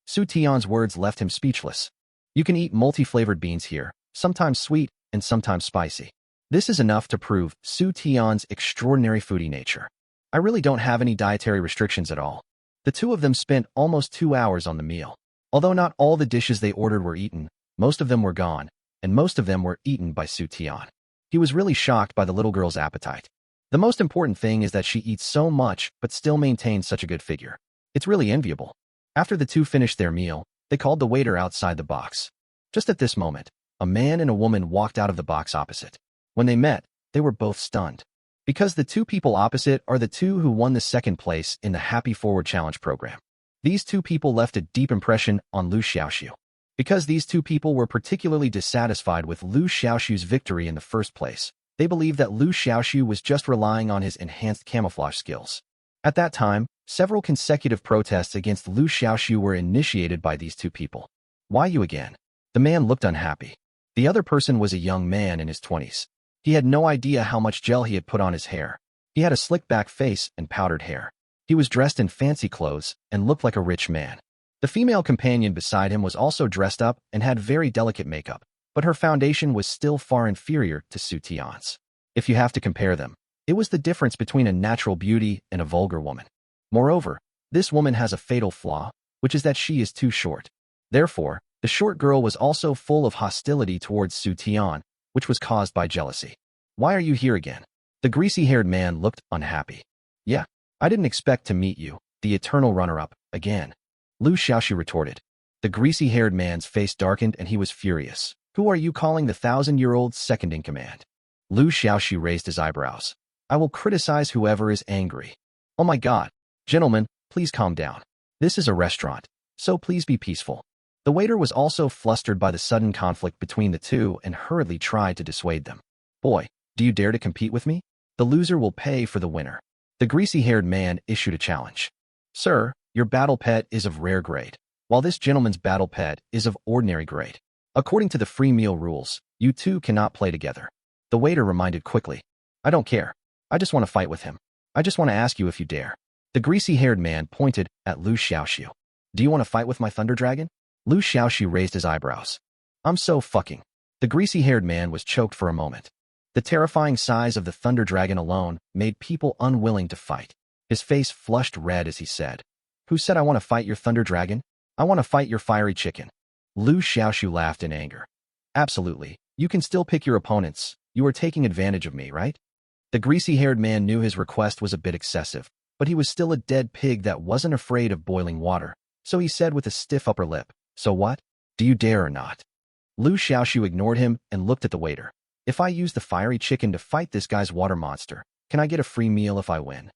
Su Tian's words left him speechless. You can eat multi-flavored beans here, sometimes sweet and sometimes spicy. This is enough to prove Su Tian's extraordinary foodie nature. I really don't have any dietary restrictions at all. The two of them spent almost 2 hours on the meal. Although not all the dishes they ordered were eaten, most of them were gone, and most of them were eaten by Su Tian. He was really shocked by the little girl's appetite. The most important thing is that she eats so much but still maintains such a good figure. It's really enviable. After the two finished their meal, they called the waiter outside the box. Just at this moment, a man and a woman walked out of the box opposite. When they met, they were both stunned. Because the two people opposite are the two who won the second place in the Happy Forward Challenge program. These two people left a deep impression on Liu Xiaoxu. Because these two people were particularly dissatisfied with Liu Xiaoxu's victory in the first place, they believed that Liu Xiaoxu was just relying on his enhanced camouflage skills. At that time, several consecutive protests against Liu Xiaoxu were initiated by these two people. "Why you again?" The man looked unhappy. The other person was a young man in his 20s. He had no idea how much gel he had put on his hair. He had a slick-back face and powdered hair. He was dressed in fancy clothes and looked like a rich man. The female companion beside him was also dressed up and had very delicate makeup, but her foundation was still far inferior to Su Tian's. If you have to compare them, it was the difference between a natural beauty and a vulgar woman. Moreover, this woman has a fatal flaw, which is that she is too short. Therefore, the short girl was also full of hostility towards Su Tian, which was caused by jealousy. "Why are you here again?" The greasy-haired man looked unhappy. "Yeah, I didn't expect to meet you, the eternal runner-up, again," Liu Xiaoxu retorted. The greasy-haired man's face darkened and he was furious. "Who are you calling the 1,000-year-old second in command?" Liu Xiaoxu raised his eyebrows. "I will criticize whoever is angry." "Oh my God. Gentlemen, please calm down. This is a restaurant, so please be peaceful." The waiter was also flustered by the sudden conflict between the two and hurriedly tried to dissuade them. "Boy, do you dare to compete with me? The loser will pay for the winner." The greasy-haired man issued a challenge. "Sir, your battle pet is of rare grade, while this gentleman's battle pet is of ordinary grade. According to the free meal rules, you two cannot play together." The waiter reminded quickly. "I don't care. I just want to fight with him. I just want to ask you if you dare." The greasy-haired man pointed at Liu Xiaoxu. "Do you want to fight with my Thunder Dragon?" Liu Xiaoxu raised his eyebrows. "I'm so fucking." The greasy-haired man was choked for a moment. The terrifying size of the Thunder Dragon alone made people unwilling to fight. His face flushed red as he said, "Who said I want to fight your Thunder Dragon? I want to fight your fiery chicken." Liu Xiaoxu laughed in anger. "Absolutely. You can still pick your opponents. You are taking advantage of me, right?" The greasy-haired man knew his request was a bit excessive, but he was still a dead pig that wasn't afraid of boiling water, so he said with a stiff upper lip, "So what? Do you dare or not?" Liu Xiaoxu ignored him and looked at the waiter. If I use the fiery chicken to fight this guy's water monster, can I get a free meal if I win?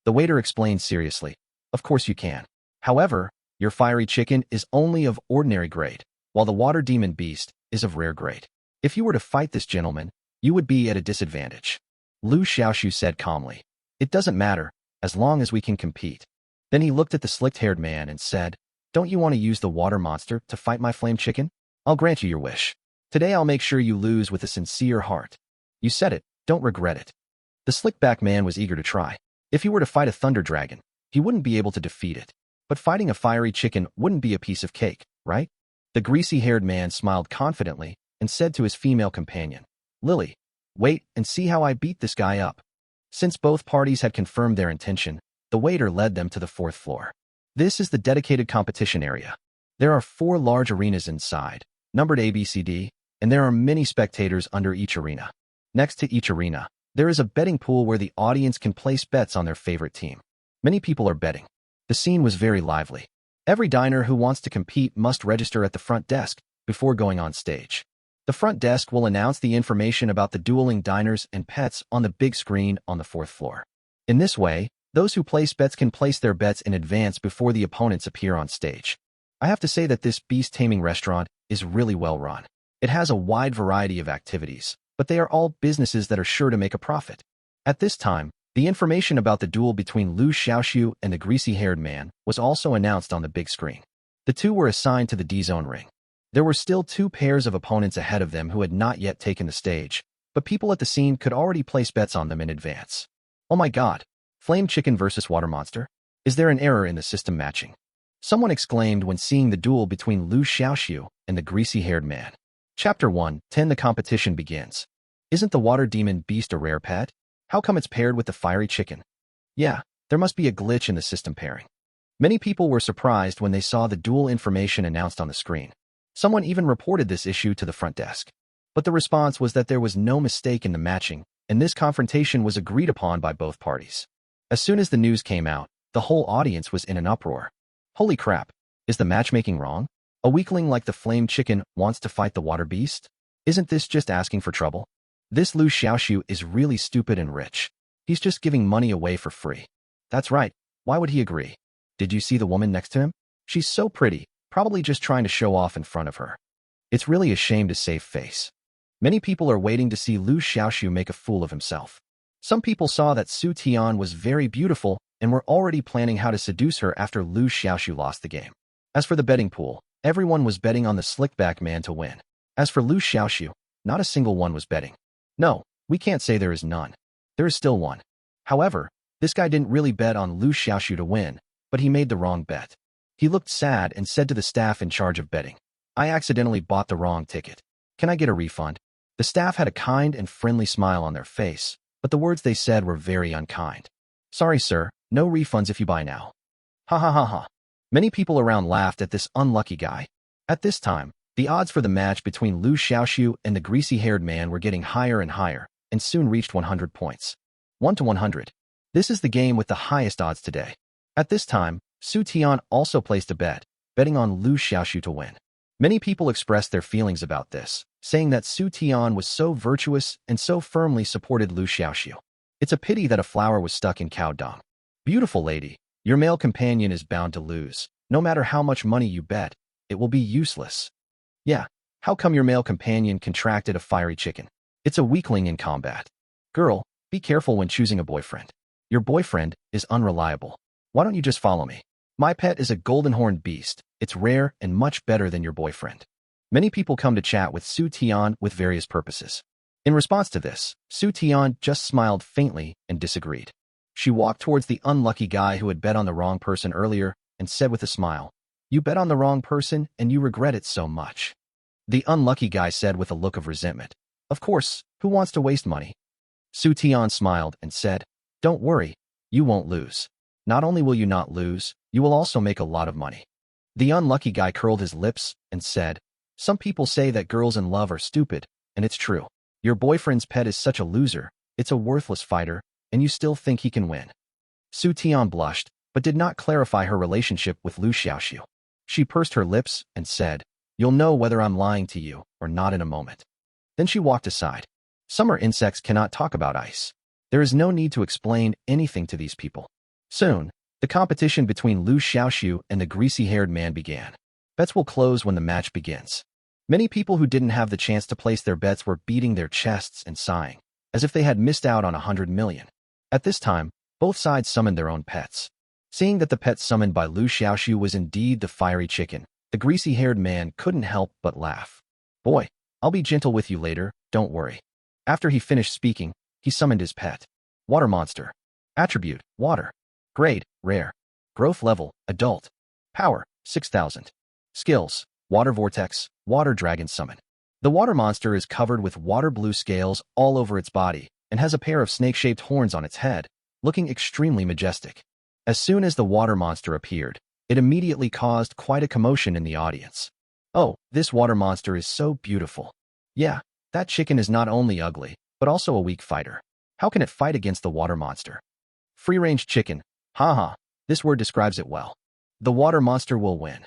The waiter explained seriously. Of course you can. However, your fiery chicken is only of ordinary grade, while the water demon beast is of rare grade. If you were to fight this gentleman, you would be at a disadvantage. Liu Xiaoxu said calmly. It doesn't matter, as long as we can compete. Then he looked at the slicked-haired man and said, don't you want to use the water monster to fight my flame chicken? I'll grant you your wish. Today I'll make sure you lose with a sincere heart. You said it, don't regret it. The slick-back man was eager to try. If he were to fight a thunder dragon, he wouldn't be able to defeat it. But fighting a fiery chicken wouldn't be a piece of cake, right? The greasy-haired man smiled confidently and said to his female companion, Lily, wait and see how I beat this guy up. Since both parties had confirmed their intention, the waiter led them to the 4th floor. This is the dedicated competition area. There are 4 large arenas inside, numbered A, B, C, D, and there are many spectators under each arena. Next to each arena, there is a betting pool where the audience can place bets on their favorite team. Many people are betting. The scene was very lively. Every diner who wants to compete must register at the front desk before going on stage. The front desk will announce the information about the dueling diners and pets on the big screen on the 4th floor. In this way, those who place bets can place their bets in advance before the opponents appear on stage. I have to say that this beast taming restaurant is really well run. It has a wide variety of activities, but they are all businesses that are sure to make a profit. At this time, the information about the duel between Liu Xiaoxu and the greasy-haired man was also announced on the big screen. The two were assigned to the D-zone ring. There were still 2 pairs of opponents ahead of them who had not yet taken the stage, but people at the scene could already place bets on them in advance. Oh my god! Flame chicken versus water monster? Is there an error in the system matching? Someone exclaimed when seeing the duel between Liu Xiaoxu and the greasy-haired man. Chapter 1:10 The competition begins. Isn't the water demon beast a rare pet? How come it's paired with the fiery chicken? Yeah, there must be a glitch in the system pairing. Many people were surprised when they saw the duel information announced on the screen. Someone even reported this issue to the front desk. But the response was that there was no mistake in the matching, and this confrontation was agreed upon by both parties. As soon as the news came out, the whole audience was in an uproar. Holy crap, is the matchmaking wrong? A weakling like the flame chicken wants to fight the water beast? Isn't this just asking for trouble? This Liu Xiaoxu is really stupid and rich. He's just giving money away for free. That's right, why would he agree? Did you see the woman next to him? She's so pretty, probably just trying to show off in front of her. It's really a shame to save face. Many people are waiting to see Liu Xiaoxu make a fool of himself. Some people saw that Su Tian was very beautiful and were already planning how to seduce her after Liu Xiaoxu lost the game. As for the betting pool, everyone was betting on the slickback man to win. As for Liu Xiaoxu, not a single one was betting. No, we can't say there is none. There is still one. However, this guy didn't really bet on Liu Xiaoxu to win, but he made the wrong bet. He looked sad and said to the staff in charge of betting, I accidentally bought the wrong ticket. Can I get a refund? The staff had a kind and friendly smile on their face, but the words they said were very unkind. Sorry, sir, no refunds if you buy now. Ha ha ha ha. Many people around laughed at this unlucky guy. At this time, the odds for the match between Liu Xiaoxu and the greasy-haired man were getting higher and higher, and soon reached 100 points. 1 to 100. This is the game with the highest odds today. At this time, Su Tian also placed a bet, betting on Liu Xiaoxu to win. Many people expressed their feelings about this, saying that Su Tian was so virtuous and so firmly supported Liu Xiaoxu. It's a pity that a flower was stuck in cow dung. Beautiful lady, your male companion is bound to lose. No matter how much money you bet, it will be useless. Yeah, how come your male companion contracted a fiery chicken? It's a weakling in combat. Girl, be careful when choosing a boyfriend. Your boyfriend is unreliable. Why don't you just follow me? My pet is a golden-horned beast. It's rare and much better than your boyfriend. Many people come to chat with Su Tian with various purposes. In response to this, Su Tian just smiled faintly and disagreed. She walked towards the unlucky guy who had bet on the wrong person earlier and said with a smile, You bet on the wrong person and you regret it so much. The unlucky guy said with a look of resentment, Of course, who wants to waste money? Su Tian smiled and said, Don't worry, you won't lose. Not only will you not lose, you will also make a lot of money. The unlucky guy curled his lips and said, Some people say that girls in love are stupid, and it's true. Your boyfriend's pet is such a loser, it's a worthless fighter, and you still think he can win. Su Tian blushed, but did not clarify her relationship with Liu Xiaoxu. She pursed her lips and said, You'll know whether I'm lying to you or not in a moment. Then she walked aside. Summer insects cannot talk about ice. There is no need to explain anything to these people. Soon, the competition between Liu Xiaoxu and the greasy-haired man began. Bets will close when the match begins. Many people who didn't have the chance to place their bets were beating their chests and sighing, as if they had missed out on 100 million. At this time, both sides summoned their own pets. Seeing that the pet summoned by Liu Xiaoxu was indeed the fiery chicken, the greasy-haired man couldn't help but laugh. Boy, I'll be gentle with you later, don't worry. After he finished speaking, he summoned his pet. Water monster. Attribute, water. Grade, rare. Growth level, adult. Power, 6,000. Skills, water vortex, water dragon summon. The water monster is covered with water blue scales all over its body and has a pair of snake-shaped horns on its head, looking extremely majestic. As soon as the water monster appeared, it immediately caused quite a commotion in the audience. Oh, this water monster is so beautiful. Yeah, that chicken is not only ugly, but also a weak fighter. How can it fight against the water monster? Free-range chicken. Haha, this word describes it well. The water monster will win.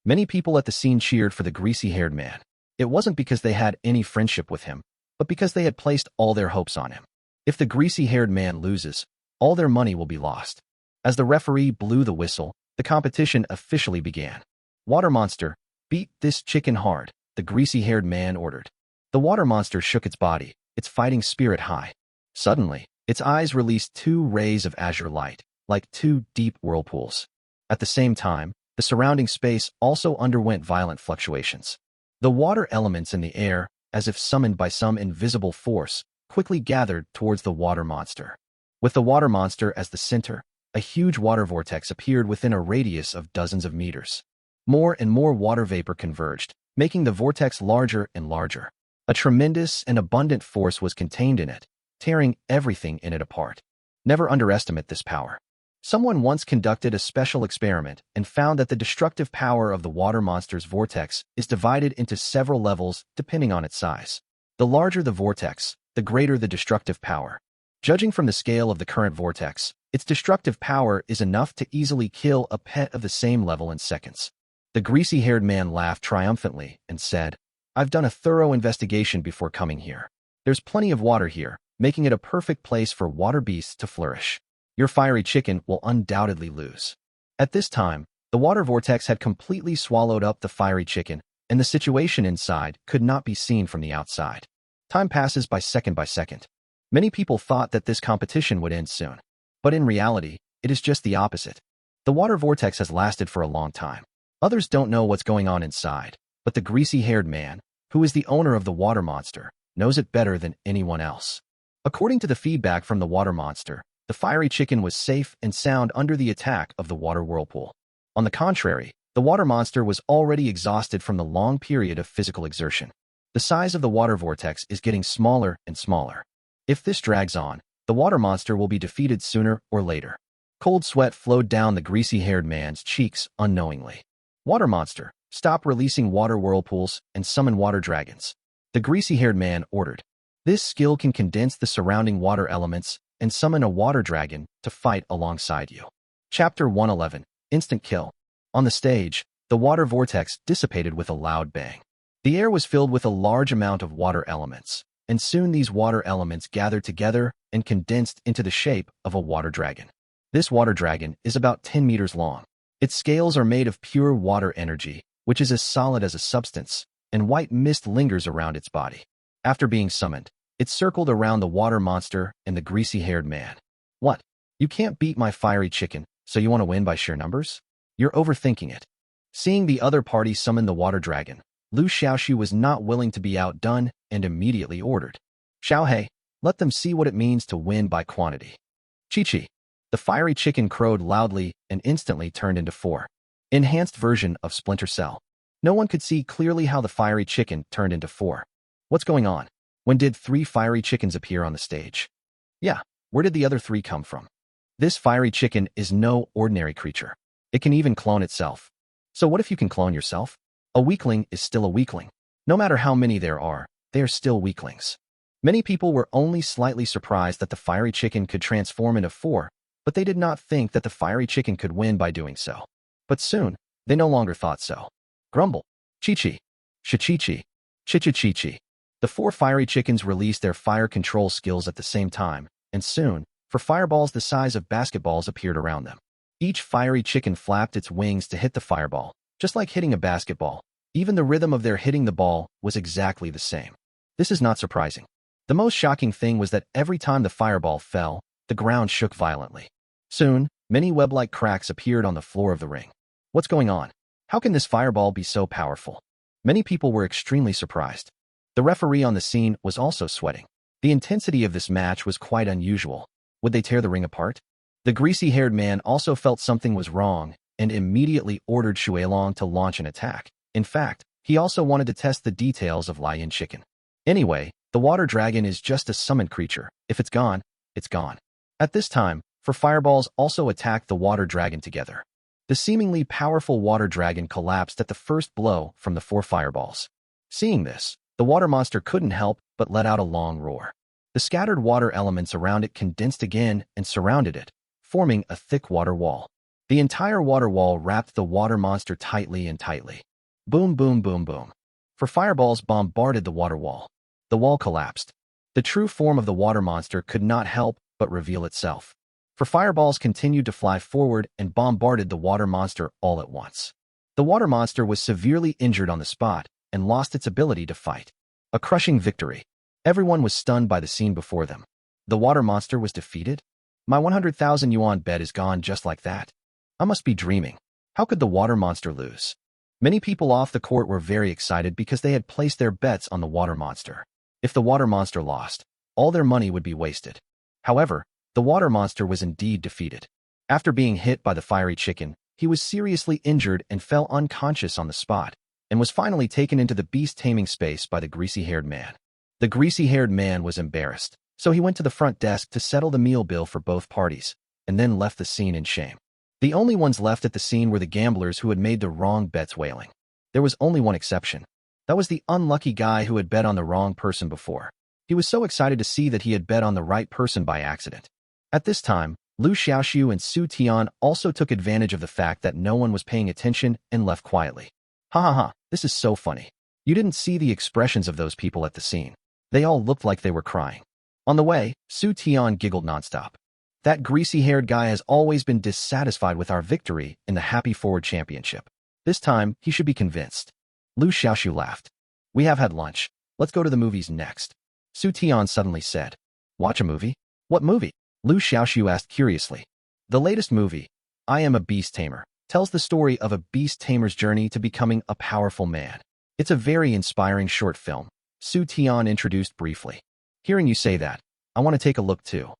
Many people at the scene cheered for the greasy-haired man. It wasn't because they had any friendship with him, but because they had placed all their hopes on him. If the greasy-haired man loses, all their money will be lost. As the referee blew the whistle, the competition officially began. Water monster, beat this chicken hard, the greasy-haired man ordered. The water monster shook its body, its fighting spirit high. Suddenly, its eyes released 2 rays of azure light, like 2 deep whirlpools. At the same time, the surrounding space also underwent violent fluctuations. The water elements in the air, as if summoned by some invisible force, quickly gathered towards the water monster. With the water monster as the center, a huge water vortex appeared within a radius of dozens of meters. More and more water vapor converged, making the vortex larger and larger. A tremendous and abundant force was contained in it, tearing everything in it apart. Never underestimate this power. Someone once conducted a special experiment and found that the destructive power of the water monster's vortex is divided into several levels depending on its size. The larger the vortex, the greater the destructive power. Judging from the scale of the current vortex, its destructive power is enough to easily kill a pet of the same level in seconds. The greasy-haired man laughed triumphantly and said, I've done a thorough investigation before coming here. There's plenty of water here, making it a perfect place for water beasts to flourish. Your fiery chicken will undoubtedly lose. At this time, the water vortex had completely swallowed up the fiery chicken, and the situation inside could not be seen from the outside. Time passes by second. Many people thought that this competition would end soon. But in reality, it is just the opposite. The water vortex has lasted for a long time. Others don't know what's going on inside, but the greasy-haired man, who is the owner of the water monster, knows it better than anyone else. According to the feedback from the water monster, the fiery chicken was safe and sound under the attack of the water whirlpool. On the contrary, the water monster was already exhausted from the long period of physical exertion. The size of the water vortex is getting smaller and smaller. If this drags on, the water monster will be defeated sooner or later. Cold sweat flowed down the greasy-haired man's cheeks unknowingly. Water monster, stop releasing water whirlpools and summon water dragons. The greasy-haired man ordered. This skill can condense the surrounding water elements and summon a water dragon to fight alongside you. Chapter 111, Instant Kill. On the stage, the water vortex dissipated with a loud bang. The air was filled with a large amount of water elements, and soon these water elements gathered together and condensed into the shape of a water dragon. This water dragon is about 10 meters long. Its scales are made of pure water energy, which is as solid as a substance, and white mist lingers around its body. After being summoned, it circled around the water monster and the greasy-haired man. What? You can't beat my fiery chicken, so you want to win by sheer numbers? You're overthinking it. Seeing the other party summon the water dragon, Liu Xiaoxu was not willing to be outdone and immediately ordered. Xiaohei, let them see what it means to win by quantity. Chi-Chi. The fiery chicken crowed loudly and instantly turned into 4. Enhanced version of Splinter Cell. No one could see clearly how the fiery chicken turned into 4. What's going on? When did 3 fiery chickens appear on the stage? Yeah, where did the other 3 come from? This fiery chicken is no ordinary creature. It can even clone itself. So what if you can clone yourself? A weakling is still a weakling. No matter how many there are, they are still weaklings. Many people were only slightly surprised that the fiery chicken could transform into 4, but they did not think that the fiery chicken could win by doing so. But soon, they no longer thought so. Grumble. Chi-Chi. Chi-Chi-Chi. Chi-Chi-Chi-Chi. The 4 fiery chickens released their fire control skills at the same time, and soon, 4 fireballs the size of basketballs appeared around them. Each fiery chicken flapped its wings to hit the fireball, just like hitting a basketball. Even the rhythm of their hitting the ball was exactly the same. This is not surprising. The most shocking thing was that every time the fireball fell, the ground shook violently. Soon, many web-like cracks appeared on the floor of the ring. What's going on? How can this fireball be so powerful? Many people were extremely surprised. The referee on the scene was also sweating. The intensity of this match was quite unusual. Would they tear the ring apart? The greasy-haired man also felt something was wrong and immediately ordered Shuilong to launch an attack. In fact, he also wanted to test the details of Lion Chicken. Anyway, the water dragon is just a summoned creature. If it's gone, it's gone. At this time, 4 fireballs also attacked the water dragon together. The seemingly powerful water dragon collapsed at the first blow from the 4 fireballs. Seeing this, the water monster couldn't help but let out a long roar. The scattered water elements around it condensed again and surrounded it, forming a thick water wall. The entire water wall wrapped the water monster tightly and tightly. Boom, boom, boom, boom. 4 fireballs bombarded the water wall. The wall collapsed. The true form of the water monster could not help but reveal itself. 4 fireballs continued to fly forward and bombarded the water monster all at once. The water monster was severely injured on the spot and lost its ability to fight. A crushing victory. Everyone was stunned by the scene before them. The water monster was defeated? My 100,000 yuan bet is gone just like that. I must be dreaming. How could the water monster lose? Many people off the court were very excited because they had placed their bets on the water monster. If the water monster lost, all their money would be wasted. However, the water monster was indeed defeated. After being hit by the fiery chicken, he was seriously injured and fell unconscious on the spot, and was finally taken into the beast taming space by the greasy-haired man. The greasy-haired man was embarrassed, so he went to the front desk to settle the meal bill for both parties, and then left the scene in shame. The only ones left at the scene were the gamblers who had made the wrong bets wailing. There was only one exception. That was the unlucky guy who had bet on the wrong person before. He was so excited to see that he had bet on the right person by accident. At this time, Liu Xiaoxu and Su Tian also took advantage of the fact that no one was paying attention and left quietly. Ha ha ha, this is so funny. You didn't see the expressions of those people at the scene. They all looked like they were crying. On the way, Su Tian giggled nonstop. That greasy-haired guy has always been dissatisfied with our victory in the Happy Forward Championship. This time, he should be convinced. Liu Xiaoxu laughed. We have had lunch. Let's go to the movies next. Su Tian suddenly said. Watch a movie? What movie? Liu Xiaoxu asked curiously. The latest movie, I Am a Beast Tamer, tells the story of a beast tamer's journey to becoming a powerful man. It's a very inspiring short film, Su Tian introduced briefly. Hearing you say that, I want to take a look too.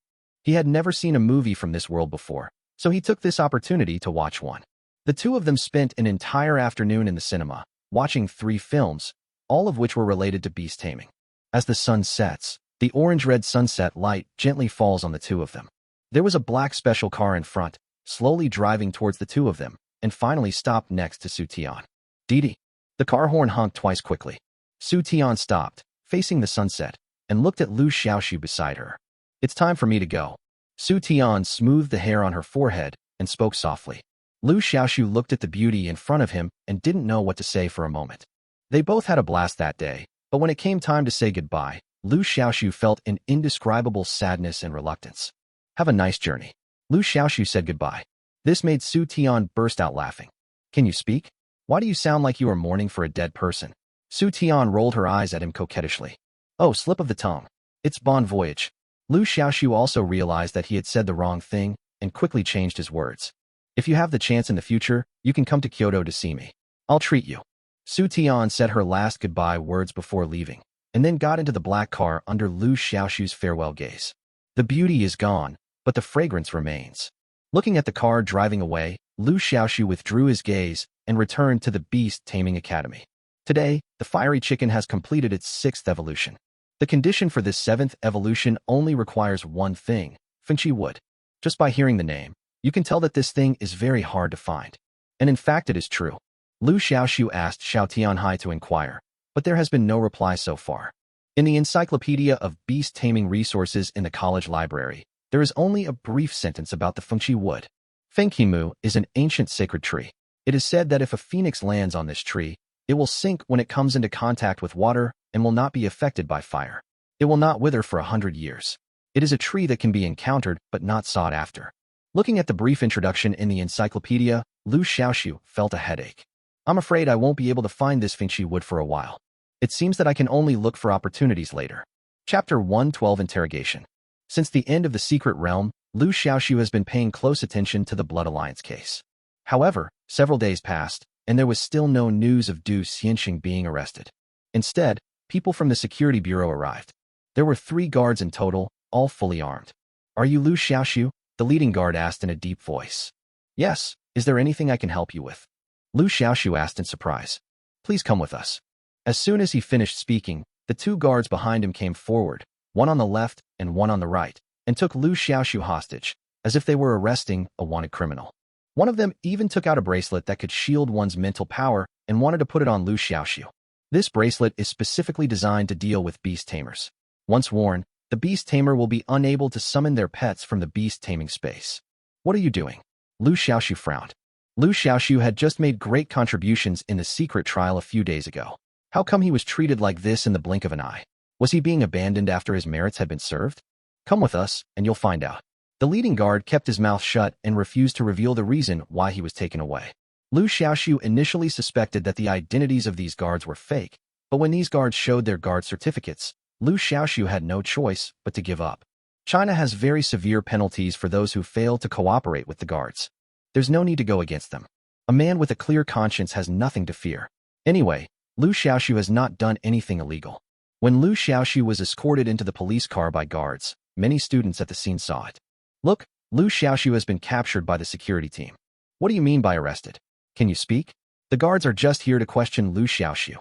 He had never seen a movie from this world before, so he took this opportunity to watch one. The two of them spent an entire afternoon in the cinema, watching 3 films, all of which were related to beast taming. As the sun sets, the orange-red sunset light gently falls on the two of them. There was a black special car in front, slowly driving towards the two of them, and finally stopped next to Su Tian. Didi. The car horn honked twice quickly. Su Tian stopped, facing the sunset, and looked at Liu Xiaoxu beside her. It's time for me to go. Su Tian smoothed the hair on her forehead and spoke softly. Liu Xiaoxu looked at the beauty in front of him and didn't know what to say for a moment. They both had a blast that day, but when it came time to say goodbye, Liu Xiaoxu felt an indescribable sadness and reluctance. Have a nice journey. Liu Xiaoxu said goodbye. This made Su Tian burst out laughing. Can you speak? Why do you sound like you are mourning for a dead person? Su Tian rolled her eyes at him coquettishly. Oh, slip of the tongue. It's bon voyage. Liu Xiaoxu also realized that he had said the wrong thing and quickly changed his words. If you have the chance in the future, you can come to Kyoto to see me. I'll treat you. Su Tian said her last goodbye words before leaving, and then got into the black car under Liu Xiaoxu's farewell gaze. The beauty is gone, but the fragrance remains. Looking at the car driving away, Liu Xiaoxu withdrew his gaze and returned to the Beast Taming Academy. Today, the fiery chicken has completed its 6th evolution. The condition for this 7th evolution only requires one thing, Fengqi wood. Just by hearing the name, you can tell that this thing is very hard to find. And in fact it is true. Liu Xiaoxu asked Xiao Tianhai to inquire, but there has been no reply so far. In the Encyclopedia of Beast Taming Resources in the college library, there is only a brief sentence about the Fengqi wood. Fengqimu is an ancient sacred tree. It is said that if a phoenix lands on this tree, it will sink when it comes into contact with water and will not be affected by fire. It will not wither for 100 years. It is a tree that can be encountered but not sought after. Looking at the brief introduction in the encyclopedia, Liu Xiaoxu felt a headache. I'm afraid I won't be able to find this Finchi wood for a while. It seems that I can only look for opportunities later. Chapter 112 Interrogation. Since the end of the Secret Realm, Liu Xiaoxu has been paying close attention to the Blood Alliance case. However, several days passed, and there was still no news of Du Xianxing being arrested. Instead, people from the Security Bureau arrived. There were 3 guards in total, all fully armed. Are you Liu Xiaoxu? The leading guard asked in a deep voice. Yes, is there anything I can help you with? Liu Xiaoxu asked in surprise. Please come with us. As soon as he finished speaking, the 2 guards behind him came forward, one on the left and one on the right, and took Liu Xiaoxu hostage, as if they were arresting a wanted criminal. One of them even took out a bracelet that could shield one's mental power and wanted to put it on Liu Xiaoxu. This bracelet is specifically designed to deal with beast tamers. Once worn, the beast tamer will be unable to summon their pets from the beast taming space. What are you doing? Liu Xiaoxu frowned. Liu Xiaoxu had just made great contributions in the secret trial a few days ago. How come he was treated like this in the blink of an eye? Was he being abandoned after his merits had been served? Come with us, and you'll find out. The leading guard kept his mouth shut and refused to reveal the reason why he was taken away. Liu Xiaoxu initially suspected that the identities of these guards were fake, but when these guards showed their guard certificates, Liu Xiaoxu had no choice but to give up. China has very severe penalties for those who fail to cooperate with the guards. There's no need to go against them. A man with a clear conscience has nothing to fear. Anyway, Liu Xiaoxu has not done anything illegal. When Liu Xiaoxu was escorted into the police car by guards, many students at the scene saw it. Look, Liu Xiaoxu has been captured by the security team. What do you mean by arrested? Can you speak? The guards are just here to question Liu Xiaoxu.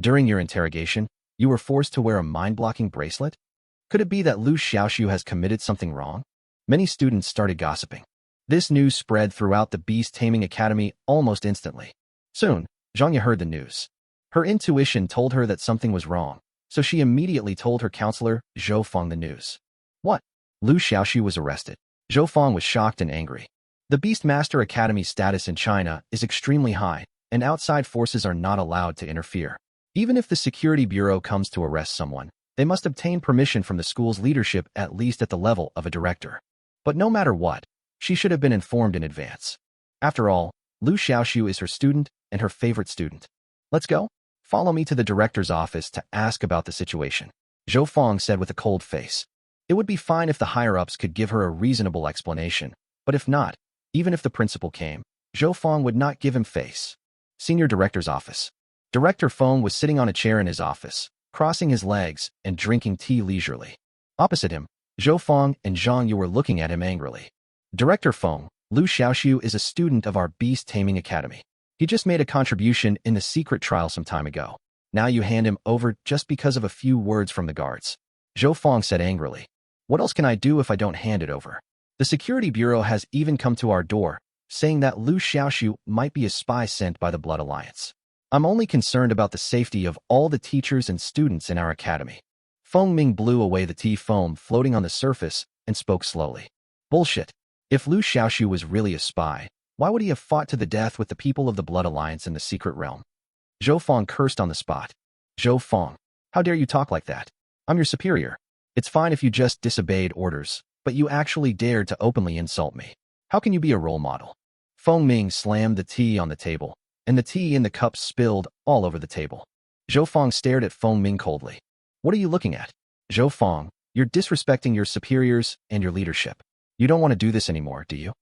During your interrogation, you were forced to wear a mind-blocking bracelet? Could it be that Liu Xiaoxu has committed something wrong? Many students started gossiping. This news spread throughout the Beast Taming Academy almost instantly. Soon, Zhangya heard the news. Her intuition told her that something was wrong, so she immediately told her counselor, Zhou Feng, the news. What? Liu Xiaoxu was arrested. Zhou Feng was shocked and angry. The Beastmaster Academy's status in China is extremely high, and outside forces are not allowed to interfere. Even if the Security Bureau comes to arrest someone, they must obtain permission from the school's leadership at least at the level of a director. But no matter what, she should have been informed in advance. After all, Liu Xiaoxu is her student and her favorite student. Let's go. Follow me to the director's office to ask about the situation, Zhou Feng said with a cold face. It would be fine if the higher-ups could give her a reasonable explanation, but if not, even if the principal came, Zhou Feng would not give him face. Senior Director's Office. Director Feng was sitting on a chair in his office, crossing his legs and drinking tea leisurely. Opposite him, Zhou Feng and Zhang Yu were looking at him angrily. Director Feng, Liu Xiaoxu is a student of our Beast Taming Academy. He just made a contribution in the secret trial some time ago. Now you hand him over just because of a few words from the guards. Zhou Feng said angrily. What else can I do if I don't hand it over? The Security Bureau has even come to our door, saying that Liu Xiaoxu might be a spy sent by the Blood Alliance. I'm only concerned about the safety of all the teachers and students in our academy. Feng Ming blew away the tea foam floating on the surface and spoke slowly. Bullshit. If Liu Xiaoxu was really a spy, why would he have fought to the death with the people of the Blood Alliance in the secret realm? Zhou Feng cursed on the spot. Zhou Feng, how dare you talk like that? I'm your superior. It's fine if you just disobeyed orders, but you actually dared to openly insult me. How can you be a role model? Feng Ming slammed the tea on the table, and the tea in the cups spilled all over the table. Zhou Feng stared at Feng Ming coldly. What are you looking at? Zhou Feng, you're disrespecting your superiors and your leadership. You don't want to do this anymore, do you?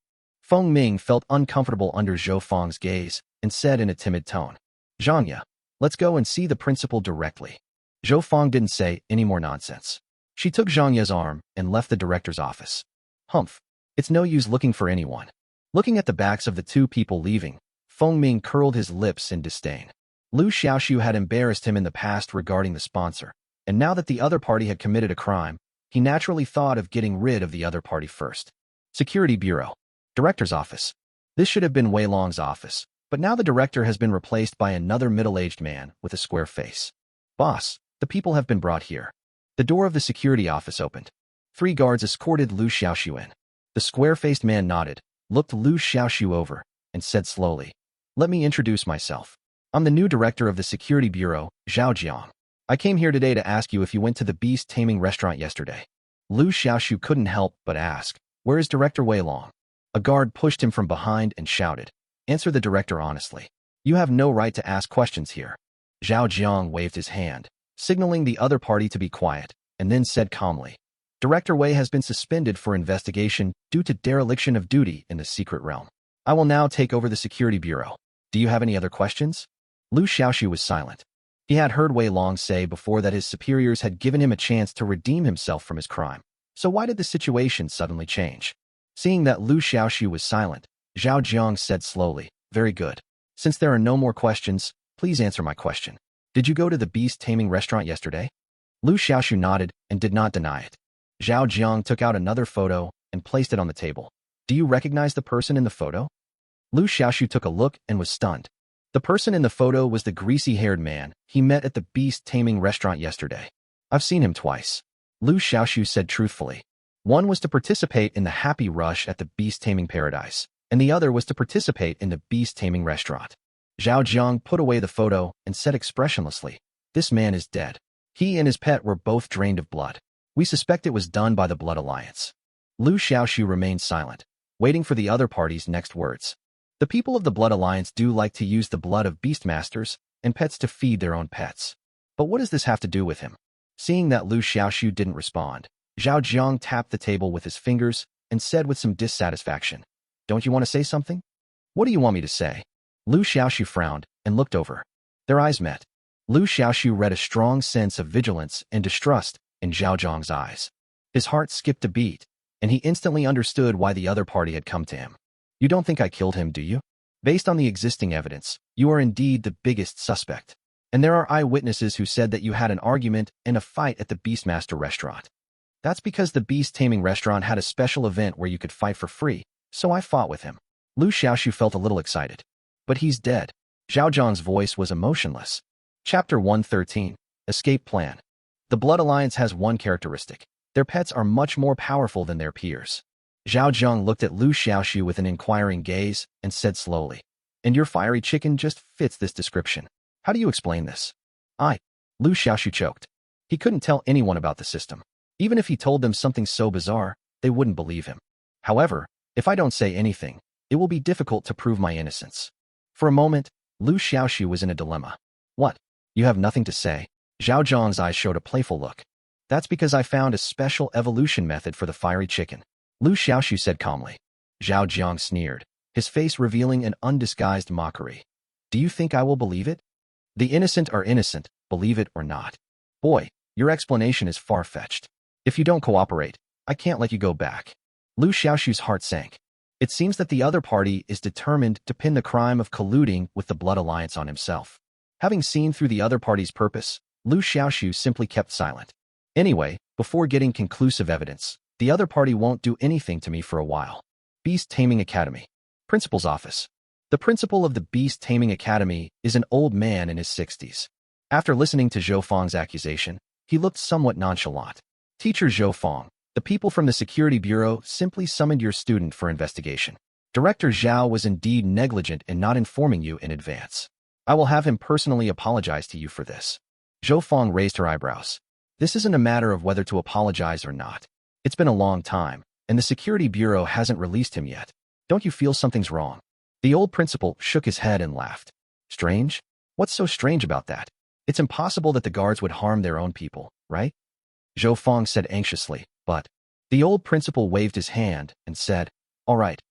Feng Ming felt uncomfortable under Zhou Feng's gaze and said in a timid tone, Zhangya, let's go and see the principal directly. Zhou Feng didn't say any more nonsense. She took Zhangya's arm and left the director's office. Humph, it's no use looking for anyone. Looking at the backs of the 2 people leaving, Feng Ming curled his lips in disdain. Liu Xiaoxu had embarrassed him in the past regarding the sponsor, and now that the other party had committed a crime, he naturally thought of getting rid of the other party first. Security Bureau. Director's Office. This should have been Wei Long's office, but now the director has been replaced by another middle-aged man with a square face. Boss, the people have been brought here. The door of the security office opened. 3 guards escorted Liu Xiaoxu in. The square-faced man nodded, looked Liu Xiaoxu over, and said slowly, Let me introduce myself. I'm the new director of the Security Bureau, Zhao Jiang. I came here today to ask you if you went to the beast taming restaurant yesterday. Liu Xiaoxu couldn't help but ask, where is Director Wei Long? A guard pushed him from behind and shouted, answer the director honestly. You have no right to ask questions here. Zhao Jiang waved his hand, signaling the other party to be quiet, and then said calmly, Director Wei has been suspended for investigation due to dereliction of duty in the secret realm. I will now take over the security bureau. Do you have any other questions? Liu Xiaoxu was silent. He had heard Wei Long say before that his superiors had given him a chance to redeem himself from his crime. So why did the situation suddenly change? Seeing that Liu Xiaoxu was silent, Zhao Jiang said slowly, very good. Since there are no more questions, please answer my question. Did you go to the beast taming restaurant yesterday? Liu Xiaoxu nodded and did not deny it. Zhao Jiang took out another photo and placed it on the table. Do you recognize the person in the photo? Liu Xiaoxu took a look and was stunned. The person in the photo was the greasy-haired man he met at the beast taming restaurant yesterday. I've seen him twice. Liu Xiaoxu said truthfully. One was to participate in the happy rush at the beast taming paradise, and the other was to participate in the beast taming restaurant. Zhao Jiang put away the photo and said expressionlessly, this man is dead. He and his pet were both drained of blood. We suspect it was done by the Blood Alliance. Liu Xiaoxu remained silent, waiting for the other party's next words. The people of the Blood Alliance do like to use the blood of beastmasters and pets to feed their own pets. But what does this have to do with him? Seeing that Liu Xiaoxu didn't respond, Zhao Jiang tapped the table with his fingers and said with some dissatisfaction, don't you want to say something? What do you want me to say? Liu Xiaoxu frowned and looked over. Their eyes met. Liu Xiaoxu read a strong sense of vigilance and distrust in Zhao Jiang's eyes. His heart skipped a beat, and he instantly understood why the other party had come to him. You don't think I killed him, do you? Based on the existing evidence, you are indeed the biggest suspect. And there are eyewitnesses who said that you had an argument and a fight at the Beastmaster restaurant. That's because the beast taming restaurant had a special event where you could fight for free, so I fought with him. Liu Xiaoxu felt a little excited. But he's dead. Zhao Jiang's voice was emotionless. Chapter 113. Escape Plan. The Blood Alliance has one characteristic. Their pets are much more powerful than their peers. Zhao Jiang looked at Liu Xiaoxu with an inquiring gaze and said slowly, and your fiery chicken just fits this description. How do you explain this? Liu Xiaoxu choked. He couldn't tell anyone about the system. Even if he told them something so bizarre, they wouldn't believe him. However, if I don't say anything, it will be difficult to prove my innocence. For a moment, Liu Xiaoxu was in a dilemma. What? You have nothing to say? Zhao Jiang's eyes showed a playful look. That's because I found a special evolution method for the fiery chicken. Liu Xiaoxu said calmly. Zhao Jiang sneered, his face revealing an undisguised mockery. Do you think I will believe it? The innocent are innocent, believe it or not. Boy, your explanation is far-fetched. If you don't cooperate, I can't let you go back. Liu Xiaoxu's heart sank. It seems that the other party is determined to pin the crime of colluding with the Blood Alliance on himself. Having seen through the other party's purpose, Liu Xiaoxu simply kept silent. Anyway, before getting conclusive evidence, the other party won't do anything to me for a while. Beast Taming Academy. Principal's Office. The principal of the Beast Taming Academy is an old man in his 60s. After listening to Zhou Feng's accusation, he looked somewhat nonchalant. Teacher Zhou Feng, the people from the Security Bureau simply summoned your student for investigation. Director Zhao was indeed negligent in not informing you in advance. I will have him personally apologize to you for this. Zhou Feng raised her eyebrows. This isn't a matter of whether to apologize or not. It's been a long time, and the Security Bureau hasn't released him yet. Don't you feel something's wrong? The old principal shook his head and laughed. Strange? What's so strange about that? It's impossible that the guards would harm their own people, right? Zhou Feng said anxiously, but the old principal waved his hand and said, all right,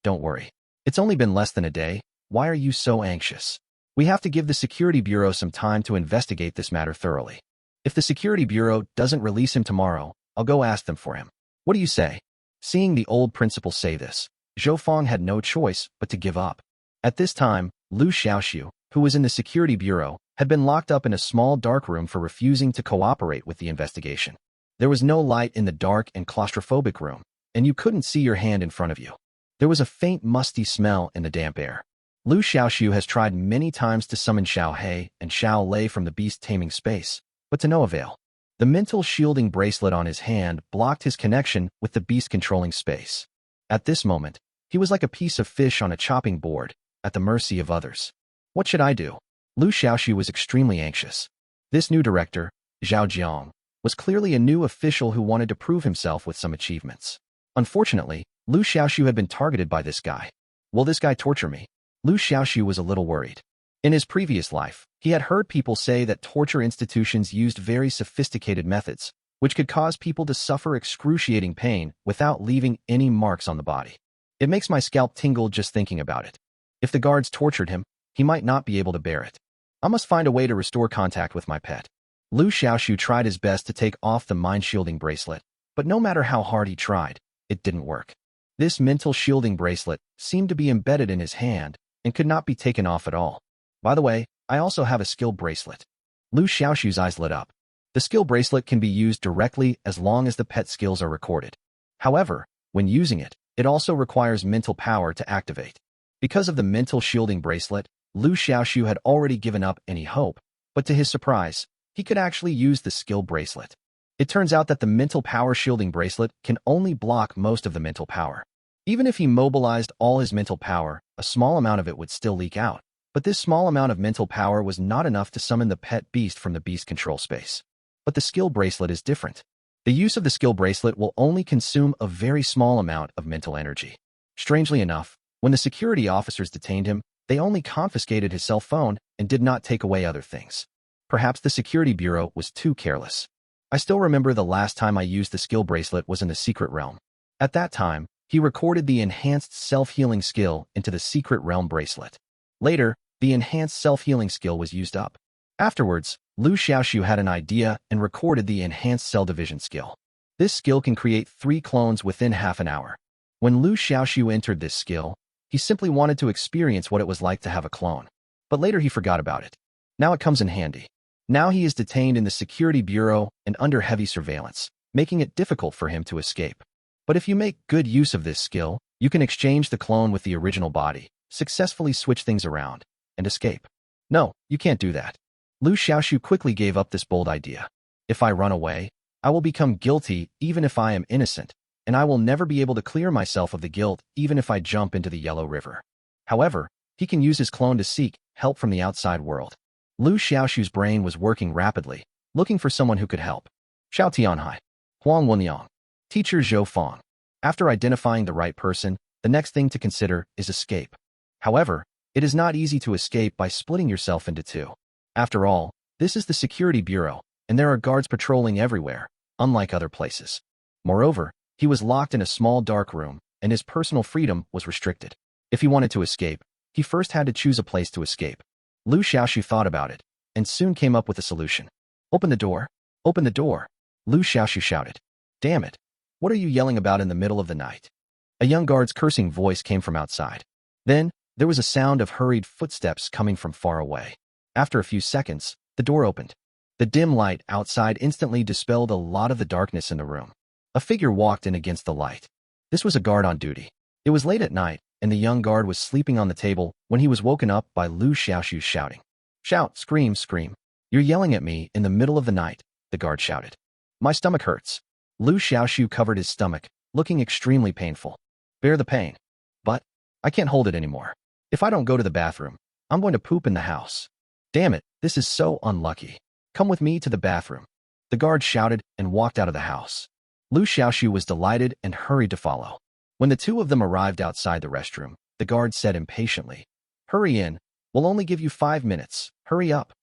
don't worry. It's only been less than a day. Why are you so anxious? We have to give the Security Bureau some time to investigate this matter thoroughly. If the Security Bureau doesn't release him tomorrow, I'll go ask them for him. What do you say? Seeing the old principal say this, Zhou Feng had no choice but to give up. At this time, Liu Xiaoxu, who was in the Security Bureau, had been locked up in a small dark room for refusing to cooperate with the investigation. There was no light in the dark and claustrophobic room, and you couldn't see your hand in front of you. There was a faint musty smell in the damp air. Liu Xiaoxu has tried many times to summon Xiao He and Xiao Lei from the beast taming space, but to no avail. The mental shielding bracelet on his hand blocked his connection with the beast-controlling space. At this moment, he was like a piece of fish on a chopping board, at the mercy of others. What should I do? Liu Xiaoxu was extremely anxious. This new director, Zhao Jiang, was clearly a new official who wanted to prove himself with some achievements. Unfortunately, Liu Xiaoxu had been targeted by this guy. Will this guy torture me? Liu Xiaoxu was a little worried. In his previous life, he had heard people say that torture institutions used very sophisticated methods, which could cause people to suffer excruciating pain without leaving any marks on the body. It makes my scalp tingle just thinking about it. If the guards tortured him, he might not be able to bear it. I must find a way to restore contact with my pet. Liu Xiaoxu tried his best to take off the mind-shielding bracelet, but no matter how hard he tried, it didn't work. This mental shielding bracelet seemed to be embedded in his hand and could not be taken off at all. By the way, I also have a skill bracelet. Liu Xiaoxu's eyes lit up. The skill bracelet can be used directly as long as the pet skills are recorded. However, when using it, it also requires mental power to activate. Because of the mental shielding bracelet, Liu Xiaoxu had already given up any hope, but to his surprise, he could actually use the skill bracelet. It turns out that the mental power shielding bracelet can only block most of the mental power. Even if he mobilized all his mental power, a small amount of it would still leak out. But this small amount of mental power was not enough to summon the pet beast from the beast control space. But the skill bracelet is different. The use of the skill bracelet will only consume a very small amount of mental energy. Strangely enough, when the security officers detained him, they only confiscated his cell phone and did not take away other things. Perhaps the security bureau was too careless. I still remember the last time I used the skill bracelet was in the secret realm. At that time, he recorded the enhanced self-healing skill into the secret realm bracelet. Later, the enhanced self-healing skill was used up. Afterwards, Liu Xiaoxu had an idea and recorded the enhanced cell division skill. This skill can create 3 clones within half an hour. When Liu Xiaoxu entered this skill, he simply wanted to experience what it was like to have a clone. But later he forgot about it. Now it comes in handy. Now he is detained in the security bureau and under heavy surveillance, making it difficult for him to escape. But if you make good use of this skill, you can exchange the clone with the original body, successfully switch things around, and escape. No, you can't do that. Liu Xiaoxu quickly gave up this bold idea. If I run away, I will become guilty even if I am innocent, and I will never be able to clear myself of the guilt even if I jump into the Yellow River. However, he can use his clone to seek help from the outside world. Liu Xiaoxu's brain was working rapidly, looking for someone who could help. Xiao Tianhai. Huang Wenyang. Teacher Zhou Fang. After identifying the right person, the next thing to consider is escape. However, it is not easy to escape by splitting yourself into 2. After all, this is the security bureau, and there are guards patrolling everywhere, unlike other places. Moreover, he was locked in a small dark room, and his personal freedom was restricted. If he wanted to escape, he first had to choose a place to escape. Liu Xiaoxu thought about it, and soon came up with a solution. Open the door! Open the door! Liu Xiaoxu shouted. Damn it! What are you yelling about in the middle of the night? A young guard's cursing voice came from outside. Then, there was a sound of hurried footsteps coming from far away. After a few seconds, the door opened. The dim light outside instantly dispelled a lot of the darkness in the room. A figure walked in against the light. This was a guard on duty. It was late at night, and the young guard was sleeping on the table when he was woken up by Liu Xiaoxu's shouting. Shout, scream, scream. You're yelling at me in the middle of the night, the guard shouted. My stomach hurts. Liu Xiaoxu covered his stomach, looking extremely painful. Bear the pain. But I can't hold it anymore. If I don't go to the bathroom, I'm going to poop in the house. Damn it, this is so unlucky. Come with me to the bathroom. The guard shouted and walked out of the house. Liu Xiaoxu was delighted and hurried to follow. When the 2 of them arrived outside the restroom, the guard said impatiently, Hurry in. We'll only give you 5 minutes. Hurry up.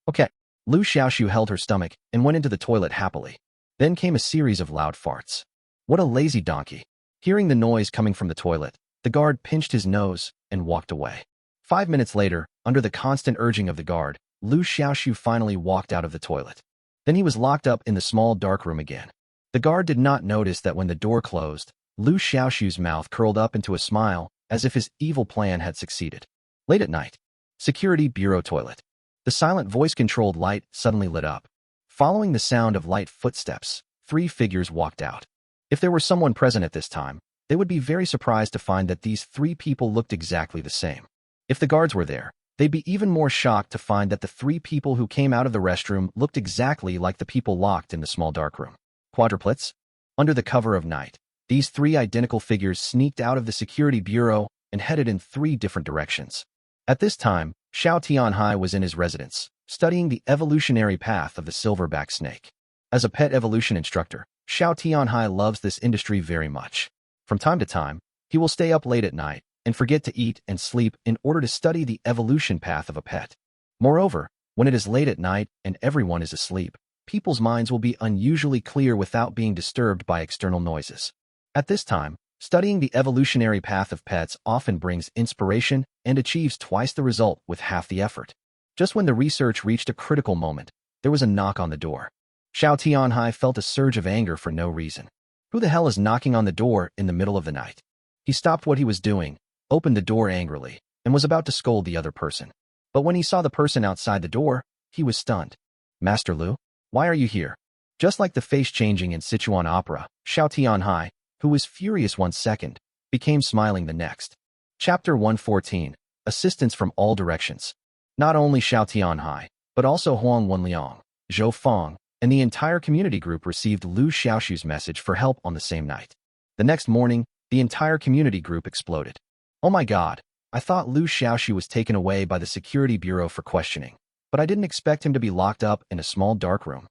Okay. Liu Xiaoxu held her stomach and went into the toilet happily. Then came a series of loud farts. What a lazy donkey. Hearing the noise coming from the toilet, the guard pinched his nose and walked away. 5 minutes later, under the constant urging of the guard, Liu Xiaoxu finally walked out of the toilet. Then he was locked up in the small dark room again. The guard did not notice that when the door closed, Liu Xiaoxu's mouth curled up into a smile as if his evil plan had succeeded. Late at night. Security Bureau toilet. The silent voice-controlled light suddenly lit up. Following the sound of light footsteps, 3 figures walked out. If there were someone present at this time, they would be very surprised to find that these 3 people looked exactly the same. If the guards were there, they'd be even more shocked to find that the 3 people who came out of the restroom looked exactly like the people locked in the small dark room. Quadruplets? Under the cover of night, these 3 identical figures sneaked out of the security bureau and headed in 3 different directions. At this time, Xiao Tianhai was in his residence, studying the evolutionary path of the silverback snake. As a pet evolution instructor, Xiao Tianhai loves this industry very much. From time to time, he will stay up late at night and forget to eat and sleep in order to study the evolution path of a pet. Moreover, when it is late at night and everyone is asleep, people's minds will be unusually clear without being disturbed by external noises. At this time, studying the evolutionary path of pets often brings inspiration and achieves twice the result with half the effort. Just when the research reached a critical moment, there was a knock on the door. Xiao Tianhai felt a surge of anger for no reason. Who the hell is knocking on the door in the middle of the night? He stopped what he was doing, opened the door angrily, and was about to scold the other person. But when he saw the person outside the door, he was stunned. Master Liu, why are you here? Just like the face changing in Sichuan opera, Xiao Tianhai, who was furious 1 second, became smiling the next. Chapter 114, Assistance from All Directions. Not only Xiao Tianhai, but also Huang Wenliang, Zhou Fang, and the entire community group received Liu Xiaoxu's message for help on the same night. The next morning, the entire community group exploded. Oh my god, I thought Liu Xiaoxu was taken away by the security bureau for questioning, but I didn't expect him to be locked up in a small dark room.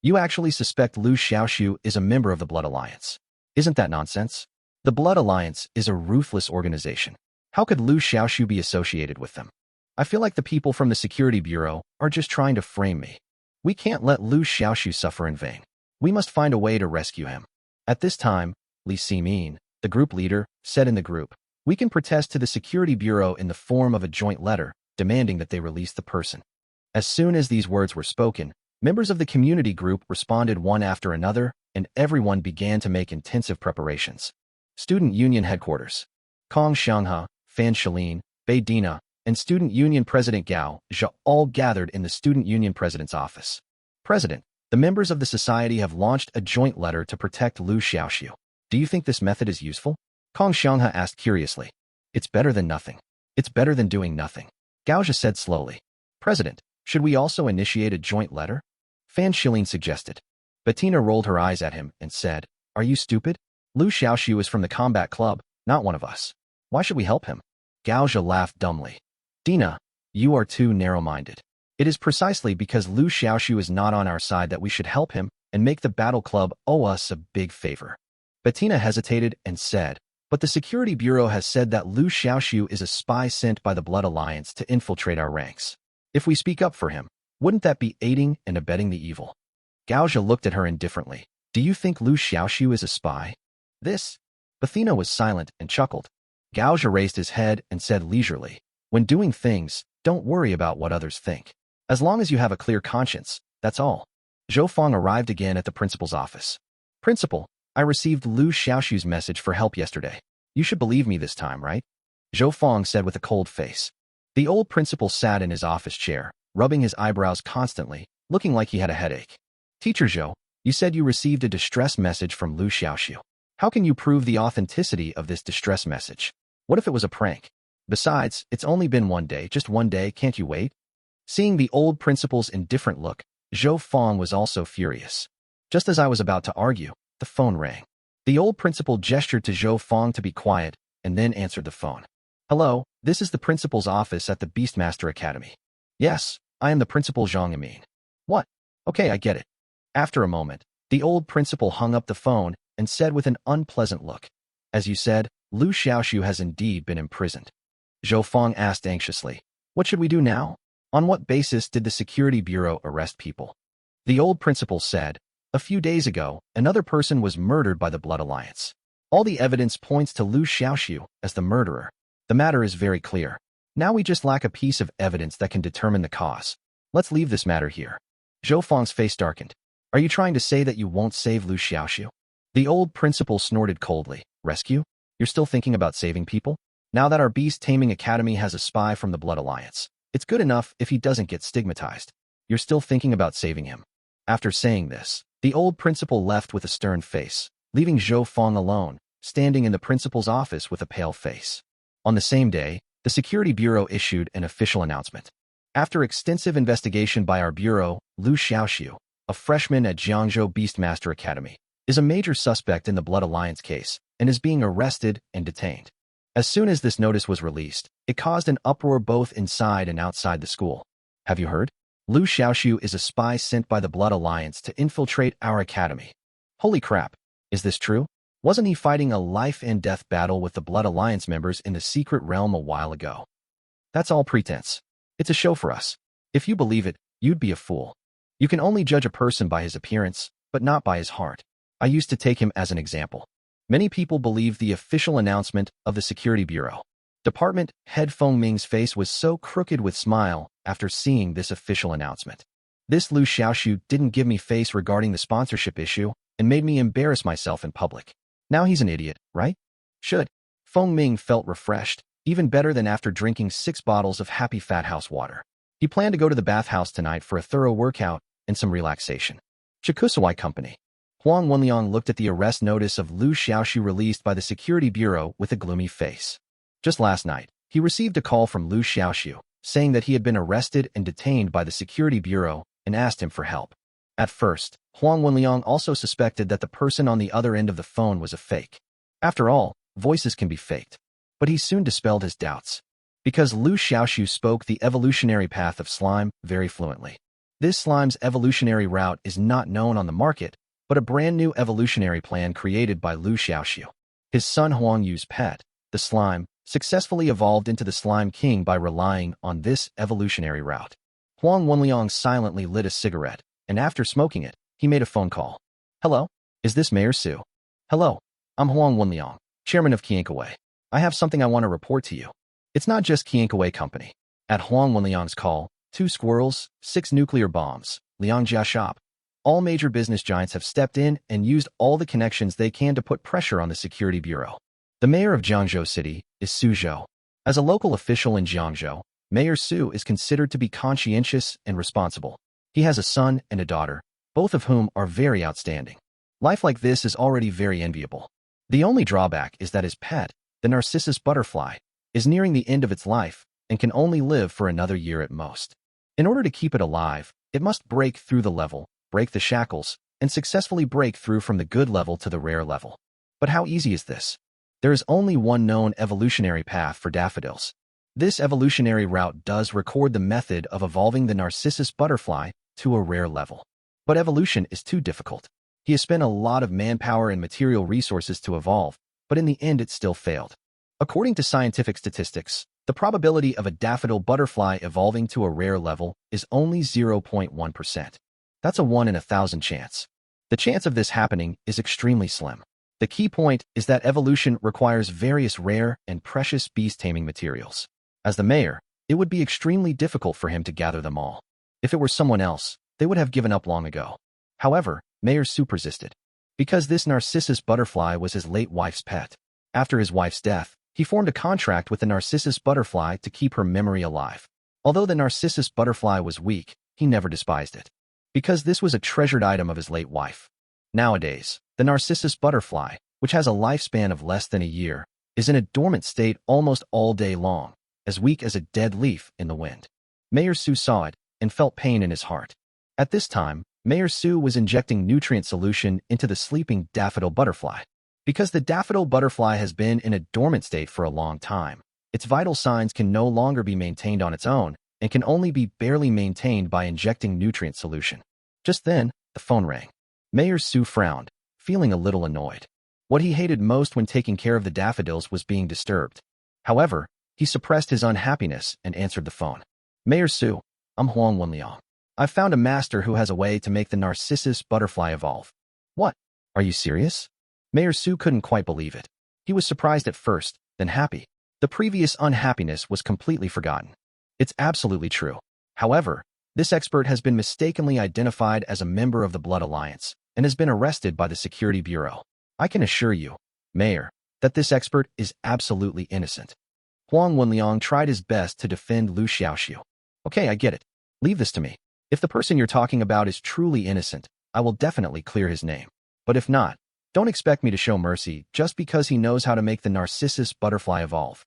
You actually suspect Liu Xiaoxu is a member of the Blood Alliance. Isn't that nonsense? The Blood Alliance is a ruthless organization. How could Liu Xiaoxu be associated with them? I feel like the people from the security bureau are just trying to frame me. We can't let Liu Xiaoxu suffer in vain. We must find a way to rescue him. At this time, Li Ximin, the group leader, said in the group, we can protest to the security bureau in the form of a joint letter, demanding that they release the person. As soon as these words were spoken, members of the community group responded one after another, and everyone began to make intensive preparations. Student Union Headquarters. Kong Xianghe, Fan Shalin, Bei Dina, and Student Union President Gao Zhe all gathered in the Student Union President's office. President, the members of the society have launched a joint letter to protect Liu Xiaoxu. Do you think this method is useful? Kong Xianghe asked curiously. It's better than nothing. It's better than doing nothing. Gao Zhe said slowly. President, should we also initiate a joint letter? Fan Shilin suggested. Bettina rolled her eyes at him and said, are you stupid? Liu Xiaoxu is from the combat club, not one of us. Why should we help him? Gao Zhe laughed dumbly. Dina, you are too narrow-minded. It is precisely because Liu Xiaoxu is not on our side that we should help him and make the battle club owe us a big favor. Bettina hesitated and said, but the security bureau has said that Liu Xiaoxu is a spy sent by the Blood Alliance to infiltrate our ranks. If we speak up for him, wouldn't that be aiding and abetting the evil? Gao Zhe looked at her indifferently. Do you think Liu Xiaoxu is a spy? This? Bettina was silent and chuckled. Gao Zhe raised his head and said leisurely, when doing things, don't worry about what others think. As long as you have a clear conscience, that's all. Zhou Fang arrived again at the principal's office. Principal, I received Liu Xiaoxu's message for help yesterday. You should believe me this time, right? Zhou Fang said with a cold face. The old principal sat in his office chair, rubbing his eyebrows constantly, looking like he had a headache. Teacher Zhou, you said you received a distress message from Liu Xiaoxu. How can you prove the authenticity of this distress message? What if it was a prank? Besides, it's only been 1 day, just 1 day, can't you wait? Seeing the old principal's indifferent look, Zhou Fang was also furious. Just as I was about to argue, the phone rang. The old principal gestured to Zhou Fang to be quiet, and then answered the phone. Hello, this is the principal's office at the Beastmaster Academy. Yes, I am the principal Zhang Yamin. What? Okay, I get it. After a moment, the old principal hung up the phone and said with an unpleasant look, as you said, Liu Xiaoxu has indeed been imprisoned. Zhou Fang asked anxiously, what should we do now? On what basis did the security bureau arrest people? The old principal said, a few days ago, another person was murdered by the Blood Alliance. All the evidence points to Liu Xiaoxu as the murderer. The matter is very clear. Now we just lack a piece of evidence that can determine the cause. Let's leave this matter here. Zhou Fang's face darkened. Are you trying to say that you won't save Liu Xiaoxu? The old principal snorted coldly. Rescue? You're still thinking about saving people? Now that our Beast Taming Academy has a spy from the Blood Alliance, it's good enough if he doesn't get stigmatized. You're still thinking about saving him. After saying this, the old principal left with a stern face, leaving Zhou Fang alone, standing in the principal's office with a pale face. On the same day, the security bureau issued an official announcement. After extensive investigation by our bureau, Liu Xiaoxu, a freshman at Jiangzhou Beastmaster Academy, is a major suspect in the Blood Alliance case and is being arrested and detained. As soon as this notice was released, it caused an uproar both inside and outside the school. Have you heard? Liu Xiaoxu is a spy sent by the Blood Alliance to infiltrate our academy. Holy crap, is this true? Wasn't he fighting a life-and-death battle with the Blood Alliance members in the secret realm a while ago? That's all pretense. It's a show for us. If you believe it, you'd be a fool. You can only judge a person by his appearance, but not by his heart. I used to take him as an example. Many people believe the official announcement of the Security Bureau. Department head Feng Ming's face was so crooked with smile after seeing this official announcement. This Liu Xiaoxu didn't give me face regarding the sponsorship issue and made me embarrass myself in public. Now he's an idiot, right? Should. Feng Ming felt refreshed, even better than after drinking 6 bottles of Happy Fat House water. He planned to go to the bathhouse tonight for a thorough workout and some relaxation. Chikusawai Company. Huang Wenliang looked at the arrest notice of Liu Xiaoxu released by the Security Bureau with a gloomy face. Just last night, he received a call from Liu Xiaoxu, saying that he had been arrested and detained by the Security Bureau and asked him for help. At first, Huang Wenliang also suspected that the person on the other end of the phone was a fake. After all, voices can be faked. But he soon dispelled his doubts. Because Liu Xiaoxu spoke the evolutionary path of slime very fluently. This slime's evolutionary route is not known on the market, but a brand new evolutionary plan created by Liu Xiaoxu. His son Huang Yu's pet, the slime, successfully evolved into the Slime King by relying on this evolutionary route. Huang Wenliang silently lit a cigarette, and after smoking it, he made a phone call. Hello? Is this Mayor Su? Hello. I'm Huang Wenliang, chairman of Qiankaway. I have something I want to report to you. It's not just Qiankaway Company. At Huang Wenliang's call, 2 squirrels, 6 nuclear bombs, Liangjia shop. All major business giants have stepped in and used all the connections they can to put pressure on the Security Bureau. The mayor of Jiangzhou City is Su Zhou. As a local official in Jiangzhou, Mayor Su is considered to be conscientious and responsible. He has a son and a daughter, both of whom are very outstanding. Life like this is already very enviable. The only drawback is that his pet, the Narcissus butterfly, is nearing the end of its life and can only live for another year at most. In order to keep it alive, it must break through the level, break the shackles, and successfully break through from the good level to the rare level. But how easy is this? There is only one known evolutionary path for daffodils. This evolutionary route does record the method of evolving the Narcissus butterfly to a rare level. But evolution is too difficult. He has spent a lot of manpower and material resources to evolve, but in the end it still failed. According to scientific statistics, the probability of a daffodil butterfly evolving to a rare level is only 0.1%. That's a 1 in 1,000 chance. The chance of this happening is extremely slim. The key point is that evolution requires various rare and precious beast taming materials. As the mayor, it would be extremely difficult for him to gather them all. If it were someone else, they would have given up long ago. However, Mayor Su persisted. Because this Narcissus butterfly was his late wife's pet. After his wife's death, he formed a contract with the Narcissus butterfly to keep her memory alive. Although the Narcissus butterfly was weak, he never despised it. Because this was a treasured item of his late wife. Nowadays, the Narcissus butterfly, which has a lifespan of less than a year, is in a dormant state almost all day long, as weak as a dead leaf in the wind. Mayor Su saw it and felt pain in his heart. At this time, Mayor Su was injecting nutrient solution into the sleeping daffodil butterfly. Because the daffodil butterfly has been in a dormant state for a long time, its vital signs can no longer be maintained on its own and can only be barely maintained by injecting nutrient solution. Just then, the phone rang. Mayor Su frowned, feeling a little annoyed. What he hated most when taking care of the daffodils was being disturbed. However, he suppressed his unhappiness and answered the phone. Mayor Su, I'm Huang Wenliang. I've found a master who has a way to make the Narcissus butterfly evolve. What? Are you serious? Mayor Su couldn't quite believe it. He was surprised at first, then happy. The previous unhappiness was completely forgotten. It's absolutely true. However, this expert has been mistakenly identified as a member of the Blood Alliance and has been arrested by the Security Bureau. I can assure you, Mayor, that this expert is absolutely innocent. Huang Wenliang tried his best to defend Liu Xiaoxu. Okay, I get it. Leave this to me. If the person you're talking about is truly innocent, I will definitely clear his name. But if not, don't expect me to show mercy just because he knows how to make the Narcissus butterfly evolve.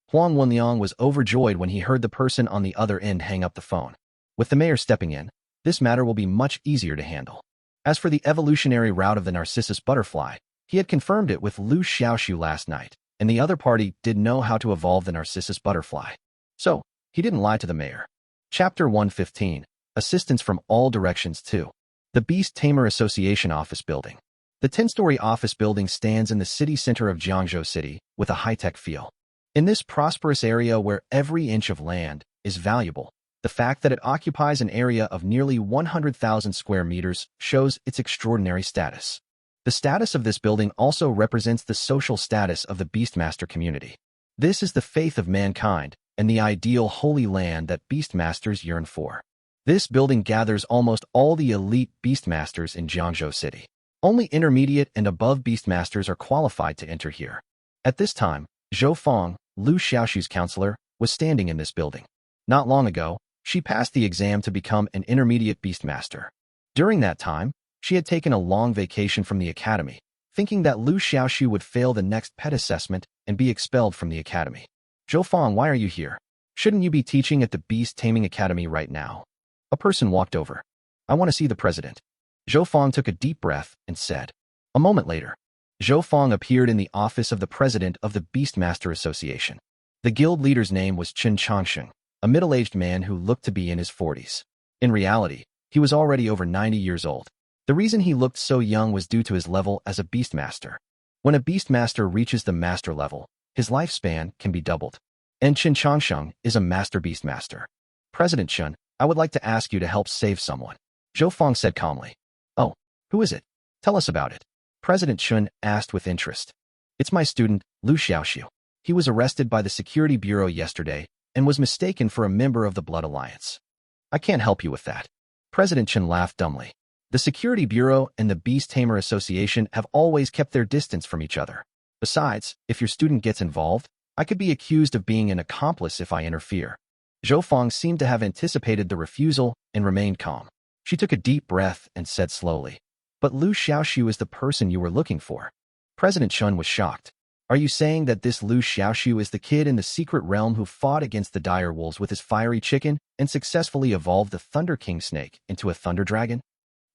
Huang Wenliang was overjoyed when he heard the person on the other end hang up the phone. With the mayor stepping in, this matter will be much easier to handle. As for the evolutionary route of the Narcissus butterfly, he had confirmed it with Liu Xiaoxu last night, and the other party did know how to evolve the Narcissus butterfly. So, he didn't lie to the mayor. Chapter 115. assistants from all directions too. The Beast Tamer Association office building. The 10-story office building stands in the city center of Jiangzhou City with a high-tech feel. In this prosperous area where every inch of land is valuable, the fact that it occupies an area of nearly 100,000 square meters shows its extraordinary status. The status of this building also represents the social status of the Beastmaster community. This is the faith of mankind and the ideal holy land that Beastmasters yearn for. This building gathers almost all the elite Beastmasters in Jiangzhou City. Only intermediate and above Beastmasters are qualified to enter here. At this time, Zhou Feng, Liu Xiaoxu's counselor, was standing in this building. Not long ago, she passed the exam to become an intermediate Beastmaster. During that time, she had taken a long vacation from the academy, thinking that Liu Xiaoxu would fail the next pet assessment and be expelled from the academy. Zhou Feng, why are you here? Shouldn't you be teaching at the Beast Taming Academy right now? A person walked over. I want to see the president. Zhou Feng took a deep breath and said. A moment later, Zhou Feng appeared in the office of the president of the Beastmaster Association. The guild leader's name was Chen Changsheng, a middle-aged man who looked to be in his 40s. In reality, he was already over 90 years old. The reason he looked so young was due to his level as a Beastmaster. When a Beastmaster reaches the Master level, his lifespan can be doubled. And Chen Changsheng is a Master Beastmaster. President Chen, I would like to ask you to help save someone. Zhou Feng said calmly. Oh, who is it? Tell us about it. President Chen asked with interest. It's my student, Liu Xiaoxu. He was arrested by the Security Bureau yesterday and was mistaken for a member of the Blood Alliance. I can't help you with that. President Chen laughed dumbly. The Security Bureau and the Beast Tamer Association have always kept their distance from each other. Besides, if your student gets involved, I could be accused of being an accomplice if I interfere. Zhou Feng seemed to have anticipated the refusal and remained calm. She took a deep breath and said slowly, But Liu Xiaoxu is the person you were looking for. President Chen was shocked. Are you saying that this Liu Xiaoxu is the kid in the secret realm who fought against the dire wolves with his fiery chicken and successfully evolved the Thunder King snake into a thunder dragon?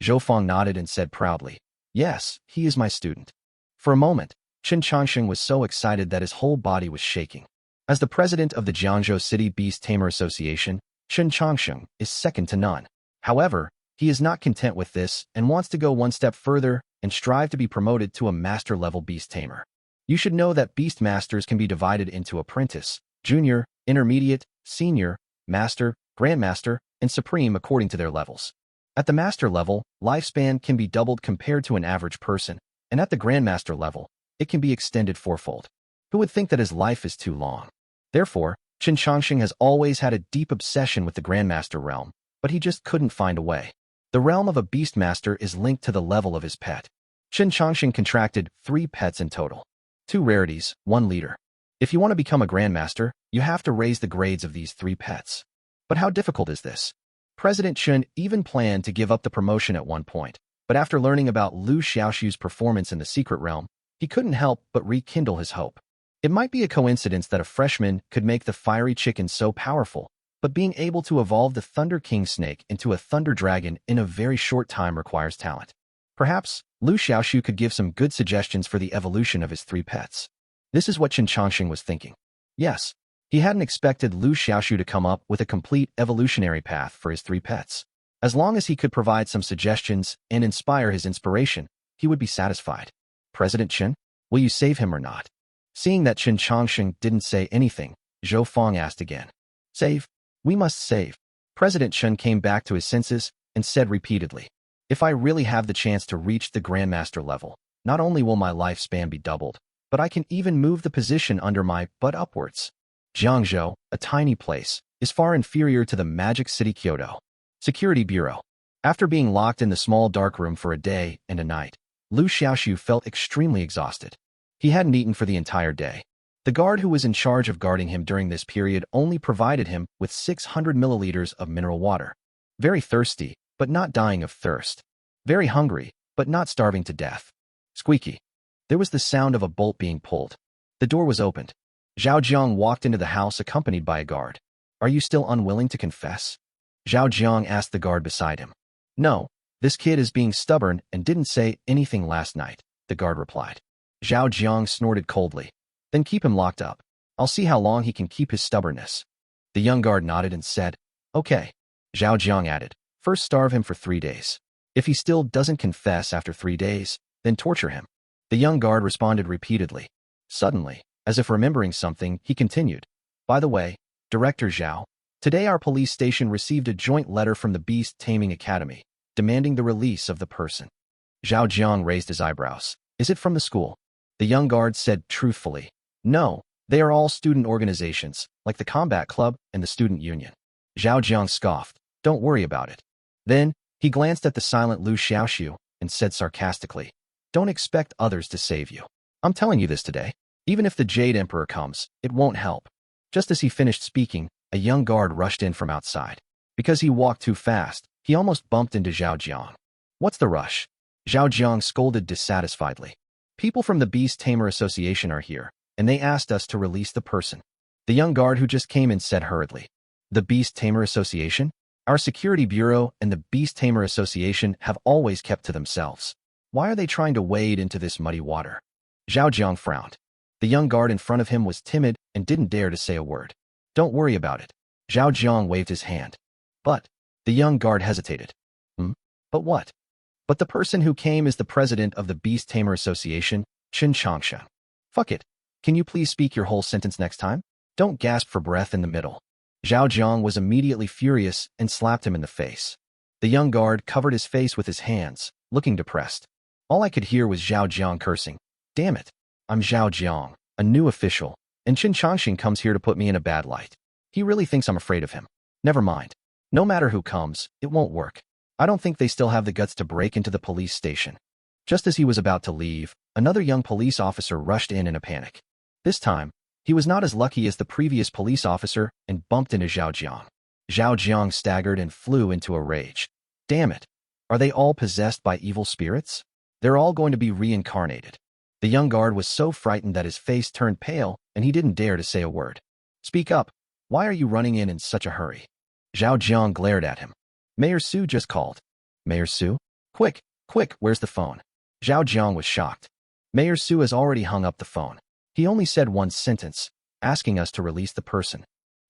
Zhou Feng nodded and said proudly, Yes, he is my student. For a moment, Chen Changsheng was so excited that his whole body was shaking. As the president of the Jiangzhou City Beast Tamer Association, Chen Changsheng is second to none. However, he is not content with this and wants to go one step further and strive to be promoted to a master-level beast tamer. You should know that beast masters can be divided into apprentice, junior, intermediate, senior, master, grandmaster, and supreme according to their levels. At the master level, lifespan can be doubled compared to an average person, and at the grandmaster level, it can be extended fourfold. Who would think that his life is too long? Therefore, Chen Changsheng has always had a deep obsession with the grandmaster realm, but he just couldn't find a way. The realm of a beastmaster is linked to the level of his pet. Chen Changsheng contracted 3 pets in total. 2 rarities, 1 leader. If you want to become a grandmaster, you have to raise the grades of these 3 pets. But how difficult is this? President Chen even planned to give up the promotion at one point, but after learning about Liu Xiaoxu's performance in the secret realm, he couldn't help but rekindle his hope. It might be a coincidence that a freshman could make the fiery chicken so powerful, but being able to evolve the Thunder King snake into a thunder dragon in a very short time requires talent. Perhaps, Liu Xiaoxu could give some good suggestions for the evolution of his 3 pets. This is what Chen Changsheng was thinking. Yes, he hadn't expected Liu Xiaoxu to come up with a complete evolutionary path for his 3 pets. As long as he could provide some suggestions and inspire his inspiration, he would be satisfied. President Chen, will you save him or not? Seeing that Chen Changsheng didn't say anything, Zhou Feng asked again. Save? We must save. President Chen came back to his senses and said repeatedly, If I really have the chance to reach the Grandmaster level, not only will my lifespan be doubled, but I can even move the position under my butt upwards. Jiangzhou, a tiny place, is far inferior to the magic city Kyoto. Security Bureau. After being locked in the small dark room for a day and a night, Liu Xiaoxu felt extremely exhausted. He hadn't eaten for the entire day. The guard who was in charge of guarding him during this period only provided him with 600 milliliters of mineral water. Very thirsty, but not dying of thirst. Very hungry, but not starving to death. Squeaky. There was the sound of a bolt being pulled. The door was opened. Zhao Jiang walked into the house accompanied by a guard. Are you still unwilling to confess? Zhao Jiang asked the guard beside him. No, this kid is being stubborn and didn't say anything last night, the guard replied. Zhao Jiang snorted coldly. Then keep him locked up. I'll see how long he can keep his stubbornness. The young guard nodded and said, Okay. Zhao Jiang added, First starve him for 3 days. If he still doesn't confess after 3 days, then torture him. The young guard responded repeatedly. Suddenly, as if remembering something, he continued. By the way, Director Zhao, today our police station received a joint letter from the Beast Taming Academy, demanding the release of the person. Zhao Jiang raised his eyebrows. Is it from the school? The young guard said truthfully. No, they are all student organizations, like the Combat Club and the Student Union. Zhao Jiang scoffed. Don't worry about it. Then, he glanced at the silent Liu Xiaoxu and said sarcastically, don't expect others to save you. I'm telling you this today. Even if the Jade Emperor comes, it won't help. Just as he finished speaking, a young guard rushed in from outside. Because he walked too fast, he almost bumped into Zhao Jiang. What's the rush? Zhao Jiang scolded dissatisfiedly. People from the Beast Tamer Association are here, and they asked us to release the person. The young guard who just came in said hurriedly. The Beast Tamer Association? Our security bureau and the Beast Tamer Association have always kept to themselves. Why are they trying to wade into this muddy water? Zhao Jiang frowned. The young guard in front of him was timid and didn't dare to say a word. Don't worry about it. Zhao Jiang waved his hand. But, the young guard hesitated. But what? But the person who came is the president of the Beast Tamer Association, Qin Changsha. Fuck it. Can you please speak your whole sentence next time? Don't gasp for breath in the middle. Zhao Jiang was immediately furious and slapped him in the face. The young guard covered his face with his hands, looking depressed. All I could hear was Zhao Jiang cursing. Damn it. I'm Zhao Jiang, a new official, and Qin Changsha comes here to put me in a bad light. He really thinks I'm afraid of him. Never mind. No matter who comes, it won't work. I don't think they still have the guts to break into the police station. Just as he was about to leave, another young police officer rushed in a panic. This time, he was not as lucky as the previous police officer and bumped into Zhao Jiang. Zhao Jiang staggered and flew into a rage. Damn it. Are they all possessed by evil spirits? They're all going to be reincarnated. The young guard was so frightened that his face turned pale and he didn't dare to say a word. Speak up. Why are you running in such a hurry? Zhao Jiang glared at him. Mayor Su just called. Mayor Su? Quick, where's the phone? Zhao Jiang was shocked. Mayor Su has already hung up the phone. He only said one sentence, asking us to release the person.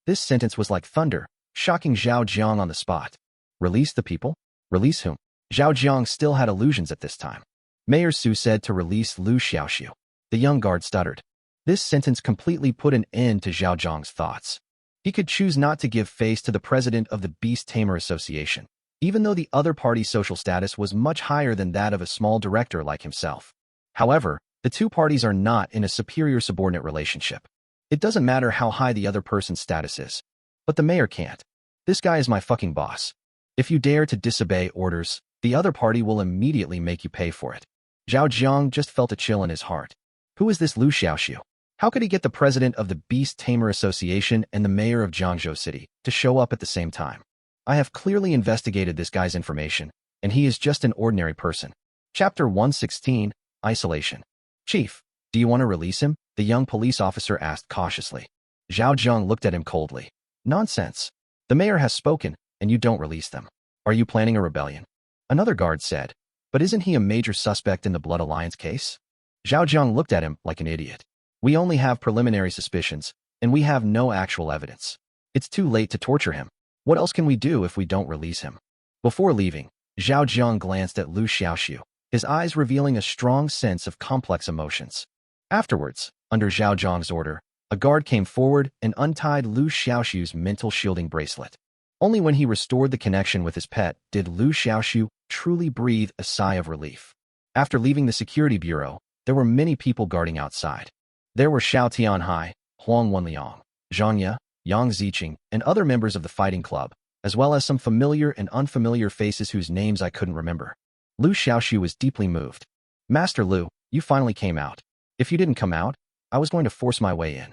This sentence was like thunder, shocking Zhao Jiang on the spot. Release the people? Release whom? Zhao Jiang still had illusions at this time. Mayor Su said to release Liu Xiaoxu. The young guard stuttered. This sentence completely put an end to Zhao Jiang's thoughts. He could choose not to give face to the president of the Beast Tamer Association, even though the other party's social status was much higher than that of a small director like himself. However, the two parties are not in a superior-subordinate relationship. It doesn't matter how high the other person's status is. But the mayor can't. This guy is my fucking boss. If you dare to disobey orders, the other party will immediately make you pay for it. Zhao Jiang just felt a chill in his heart. Who is this Liu Xiaoxu? How could he get the president of the Beast Tamer Association and the mayor of Jiangzhou City to show up at the same time? I have clearly investigated this guy's information, and he is just an ordinary person. Chapter 116, Isolation. Chief, do you want to release him? The young police officer asked cautiously. Zhao Jiang looked at him coldly. Nonsense. The mayor has spoken, and you don't release them. Are you planning a rebellion? Another guard said. But isn't he a major suspect in the Blood Alliance case? Zhao Jiang looked at him like an idiot. We only have preliminary suspicions, and we have no actual evidence. It's too late to torture him. What else can we do if we don't release him? Before leaving, Zhao Jiang glanced at Liu Xiaoxu, his eyes revealing a strong sense of complex emotions. Afterwards, under Zhao Jiang's order, a guard came forward and untied Liu Xiaoxu's mental shielding bracelet. Only when he restored the connection with his pet did Liu Xiaoxu truly breathe a sigh of relief. After leaving the security bureau, there were many people guarding outside. There were Xiao Tianhai, Huang Wenliang, Zhang Ye, Yang Ziqing, and other members of the fighting club, as well as some familiar and unfamiliar faces whose names I couldn't remember. Liu Xiaoxu was deeply moved. Master Liu, you finally came out. If you didn't come out, I was going to force my way in.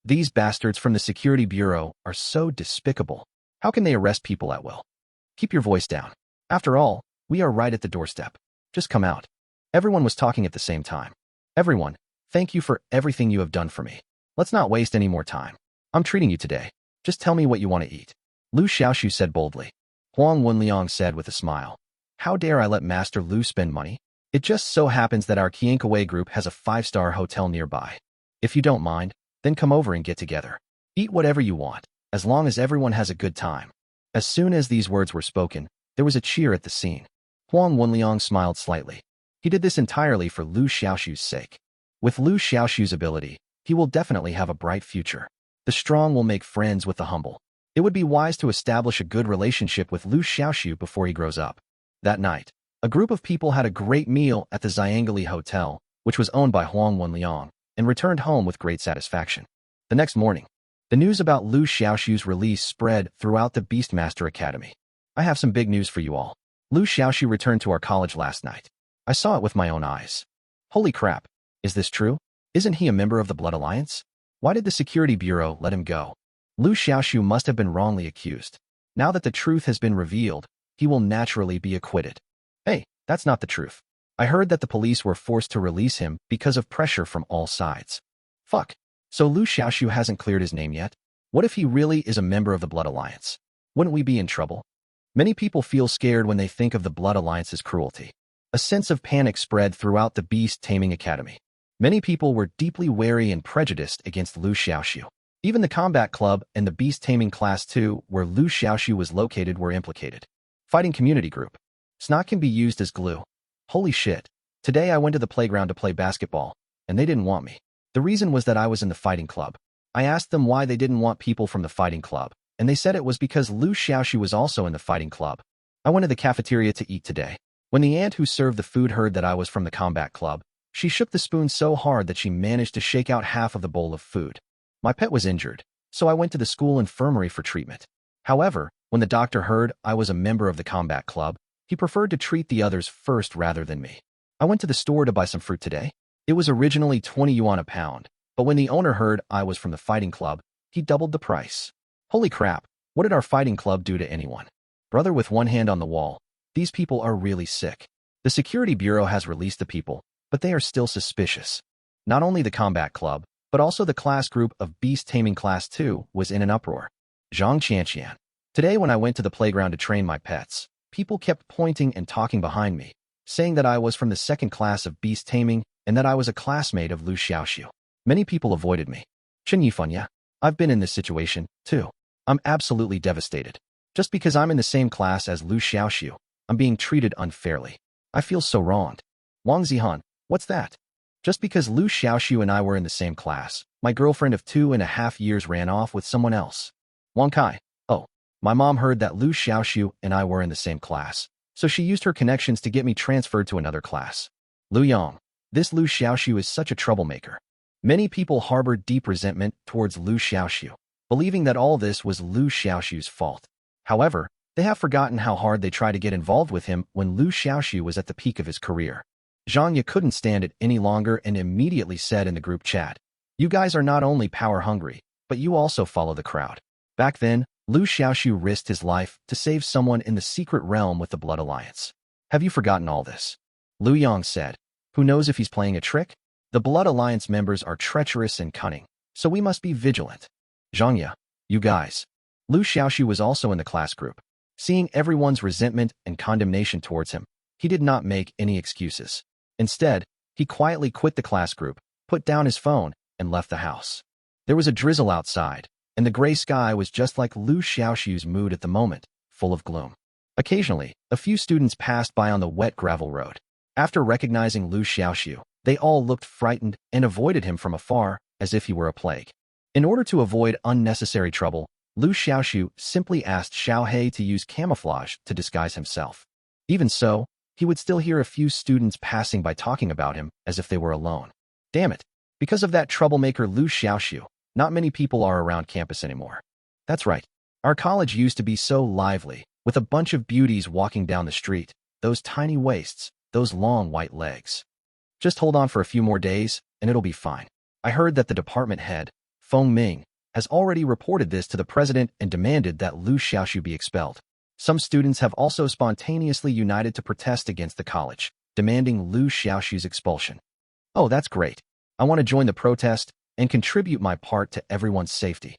These bastards from the security bureau are so despicable. How can they arrest people at will? Keep your voice down. After all, we are right at the doorstep. Just come out. Everyone was talking at the same time. Everyone, thank you for everything you have done for me. Let's not waste any more time. I'm treating you today. Just tell me what you want to eat. Liu Xiaoxu said boldly. Huang Wenliang said with a smile. How dare I let Master Liu spend money? It just so happens that our Qiankaway group has a 5-star hotel nearby. If you don't mind, then come over and get together. Eat whatever you want, as long as everyone has a good time. As soon as these words were spoken, There was a cheer at the scene. Huang Wenliang smiled slightly. He did this entirely for Liu Xiaoxu's sake. With Liu Xiaoxu's ability, he will definitely have a bright future. The strong will make friends with the humble. It would be wise to establish a good relationship with Liu Xiaoxu before he grows up. That night, a group of people had a great meal at the Xiangali Hotel, which was owned by Huang Wenliang, and returned home with great satisfaction. The next morning, the news about Liu Xiaoxu's release spread throughout the Beastmaster Academy. I have some big news for you all. Liu Xiaoxu returned to our college last night. I saw it with my own eyes. Holy crap. Is this true? Isn't he a member of the Blood Alliance? Why did the security bureau let him go? Liu Xiaoxu must have been wrongly accused. Now that the truth has been revealed, he will naturally be acquitted. Hey, that's not the truth. I heard that the police were forced to release him because of pressure from all sides. Fuck. So Liu Xiaoxu hasn't cleared his name yet? What if he really is a member of the Blood Alliance? Wouldn't we be in trouble? Many people feel scared when they think of the Blood Alliance's cruelty. A sense of panic spread throughout the Beast Taming Academy. Many people were deeply wary and prejudiced against Liu Xiaoxu. Even the Combat Club and the Beast Taming Class 2, where Liu Xiaoxu was located, were implicated. Fighting Community Group. Snot can be used as glue. Holy shit. Today I went to the playground to play basketball, and they didn't want me. The reason was that I was in the fighting club. I asked them why they didn't want people from the fighting club, and they said it was because Liu Xiaoxu was also in the fighting club. I went to the cafeteria to eat today. When the aunt who served the food heard that I was from the Combat Club, she shook the spoon so hard that she managed to shake out half of the bowl of food. My pet was injured, so I went to the school infirmary for treatment. However, when the doctor heard I was a member of the Combat Club, he preferred to treat the others first rather than me. I went to the store to buy some fruit today. It was originally 20 yuan a pound, but when the owner heard I was from the fighting club, he doubled the price. Holy crap, what did our fighting club do to anyone? Brother with one hand on the wall, these people are really sick. The security bureau has released the people, but they are still suspicious. Not only the Combat Club, but also the class group of Beast Taming Class 2 was in an uproar. Zhang Qianqian. Today when I went to the playground to train my pets, people kept pointing and talking behind me, saying that I was from the second class of Beast Taming and that I was a classmate of Liu Xiaoxu. Many people avoided me. Chen Yifunya. I've been in this situation, too. I'm absolutely devastated. Just because I'm in the same class as Liu Xiaoxu, I'm being treated unfairly. I feel so wronged. Wang Zihan, what's that? Just because Liu Xiaoxu and I were in the same class, my girlfriend of 2.5 years ran off with someone else. Wang Kai, oh, my mom heard that Liu Xiaoxu and I were in the same class, so she used her connections to get me transferred to another class. Liu Yang, this Liu Xiaoxu is such a troublemaker. Many people harbor deep resentment towards Liu Xiaoxu, believing that all this was Liu Xiaoxu's fault. However, they have forgotten how hard they tried to get involved with him when Liu Xiaoxu was at the peak of his career. Zhang Ye couldn't stand it any longer and immediately said in the group chat, "You guys are not only power-hungry, but you also follow the crowd." Back then, Liu Xiaoxu risked his life to save someone in the secret realm with the Blood Alliance. Have you forgotten all this? Liu Yang said. Who knows if he's playing a trick? The Blood Alliance members are treacherous and cunning, so we must be vigilant. Zhang Ye, you guys. Liu Xiaoxu was also in the class group. Seeing everyone's resentment and condemnation towards him, he did not make any excuses. Instead, he quietly quit the class group, put down his phone, and left the house. There was a drizzle outside, and the gray sky was just like Liu Xiaoxu's mood at the moment, full of gloom. Occasionally, a few students passed by on the wet gravel road. After recognizing Liu Xiaoxu, they all looked frightened and avoided him from afar, as if he were a plague. In order to avoid unnecessary trouble, Liu Xiaoxu simply asked Xiao He to use camouflage to disguise himself. Even so, he would still hear a few students passing by talking about him as if they were alone. Damn it. Because of that troublemaker Liu Xiaoxu, not many people are around campus anymore. That's right. Our college used to be so lively, with a bunch of beauties walking down the street, those tiny waists, those long white legs. Just hold on for a few more days, and it'll be fine. I heard that the department head, Feng Ming, has already reported this to the president and demanded that Liu Xiaoxu be expelled. Some students have also spontaneously united to protest against the college, demanding Liu Xiaoxu's expulsion. Oh, that's great. I want to join the protest and contribute my part to everyone's safety.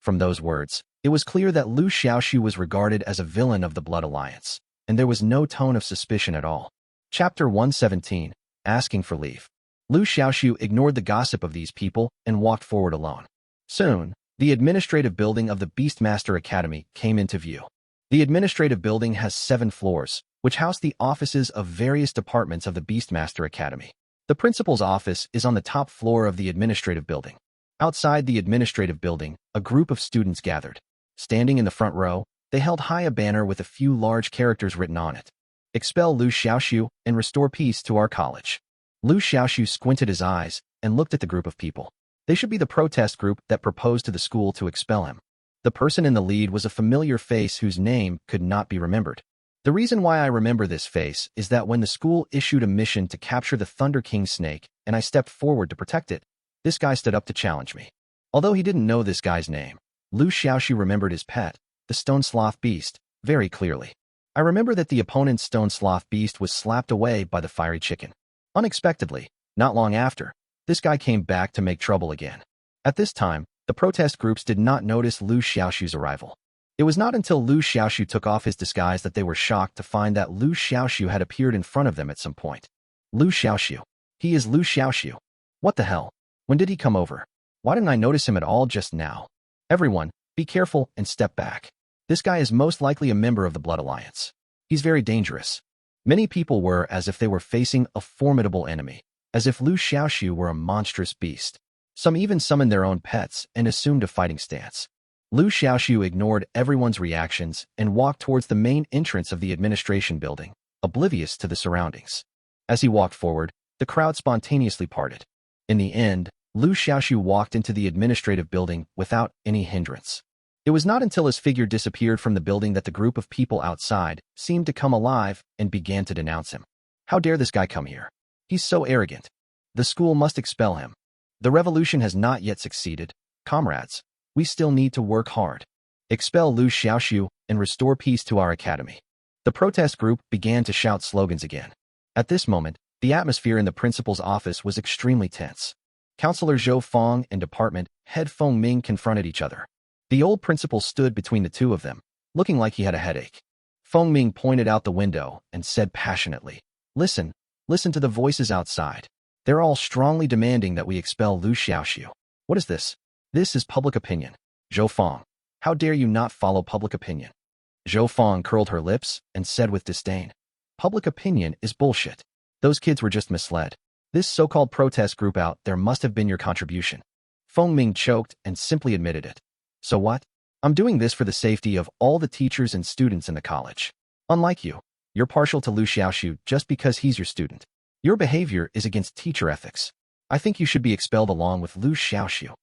From those words, it was clear that Liu Xiaoxu was regarded as a villain of the Blood Alliance, and there was no tone of suspicion at all. Chapter 117, Asking for Leave. Liu Xiaoxu ignored the gossip of these people and walked forward alone. Soon, the administrative building of the Beastmaster Academy came into view. The administrative building has 7 floors, which house the offices of various departments of the Beastmaster Academy. The principal's office is on the top floor of the administrative building. Outside the administrative building, a group of students gathered. Standing in the front row, they held high a banner with a few large characters written on it. Expel Liu Xiaoxu and restore peace to our college. Liu Xiaoxu squinted his eyes and looked at the group of people. They should be the protest group that proposed to the school to expel him. The person in the lead was a familiar face whose name could not be remembered. The reason why I remember this face is that when the school issued a mission to capture the Thunder King snake and I stepped forward to protect it, this guy stood up to challenge me. Although he didn't know this guy's name, Liu Xiaoxu remembered his pet, the stone sloth beast, very clearly. I remember that the opponent's stone sloth beast was slapped away by the fiery chicken. Unexpectedly, not long after, this guy came back to make trouble again. At this time, the protest groups did not notice Liu Xiaoxu's arrival. It was not until Liu Xiaoxu took off his disguise that they were shocked to find that Liu Xiaoxu had appeared in front of them at some point. Liu Xiaoxu. He is Liu Xiaoxu. What the hell? When did he come over? Why didn't I notice him at all just now? Everyone, be careful and step back. This guy is most likely a member of the Blood Alliance. He's very dangerous. Many people were as if they were facing a formidable enemy, as if Liu Xiaoxu were a monstrous beast. Some even summoned their own pets and assumed a fighting stance. Liu Xiaoxu ignored everyone's reactions and walked towards the main entrance of the administration building, oblivious to the surroundings. As he walked forward, the crowd spontaneously parted. In the end, Liu Xiaoxu walked into the administrative building without any hindrance. It was not until his figure disappeared from the building that the group of people outside seemed to come alive and began to denounce him. How dare this guy come here? He's so arrogant. The school must expel him. The revolution has not yet succeeded. Comrades, we still need to work hard. Expel Liu Xiaoxu and restore peace to our academy. The protest group began to shout slogans again. At this moment, the atmosphere in the principal's office was extremely tense. Counselor Zhou Fong and department head Feng Ming confronted each other. The old principal stood between the two of them, looking like he had a headache. Feng Ming pointed out the window and said passionately, Listen to the voices outside. They're all strongly demanding that we expel Liu Xiaoxu. What is this? This is public opinion. Zhou Fong, how dare you not follow public opinion? Zhou Fong curled her lips and said with disdain, Public opinion is bullshit. Those kids were just misled. This so-called protest group out there must have been your contribution. Feng Ming choked and simply admitted it. So what? I'm doing this for the safety of all the teachers and students in the college. Unlike you, you're partial to Liu Xiaoxu just because he's your student. Your behavior is against teacher ethics. I think you should be expelled along with Liu Xiaoxu.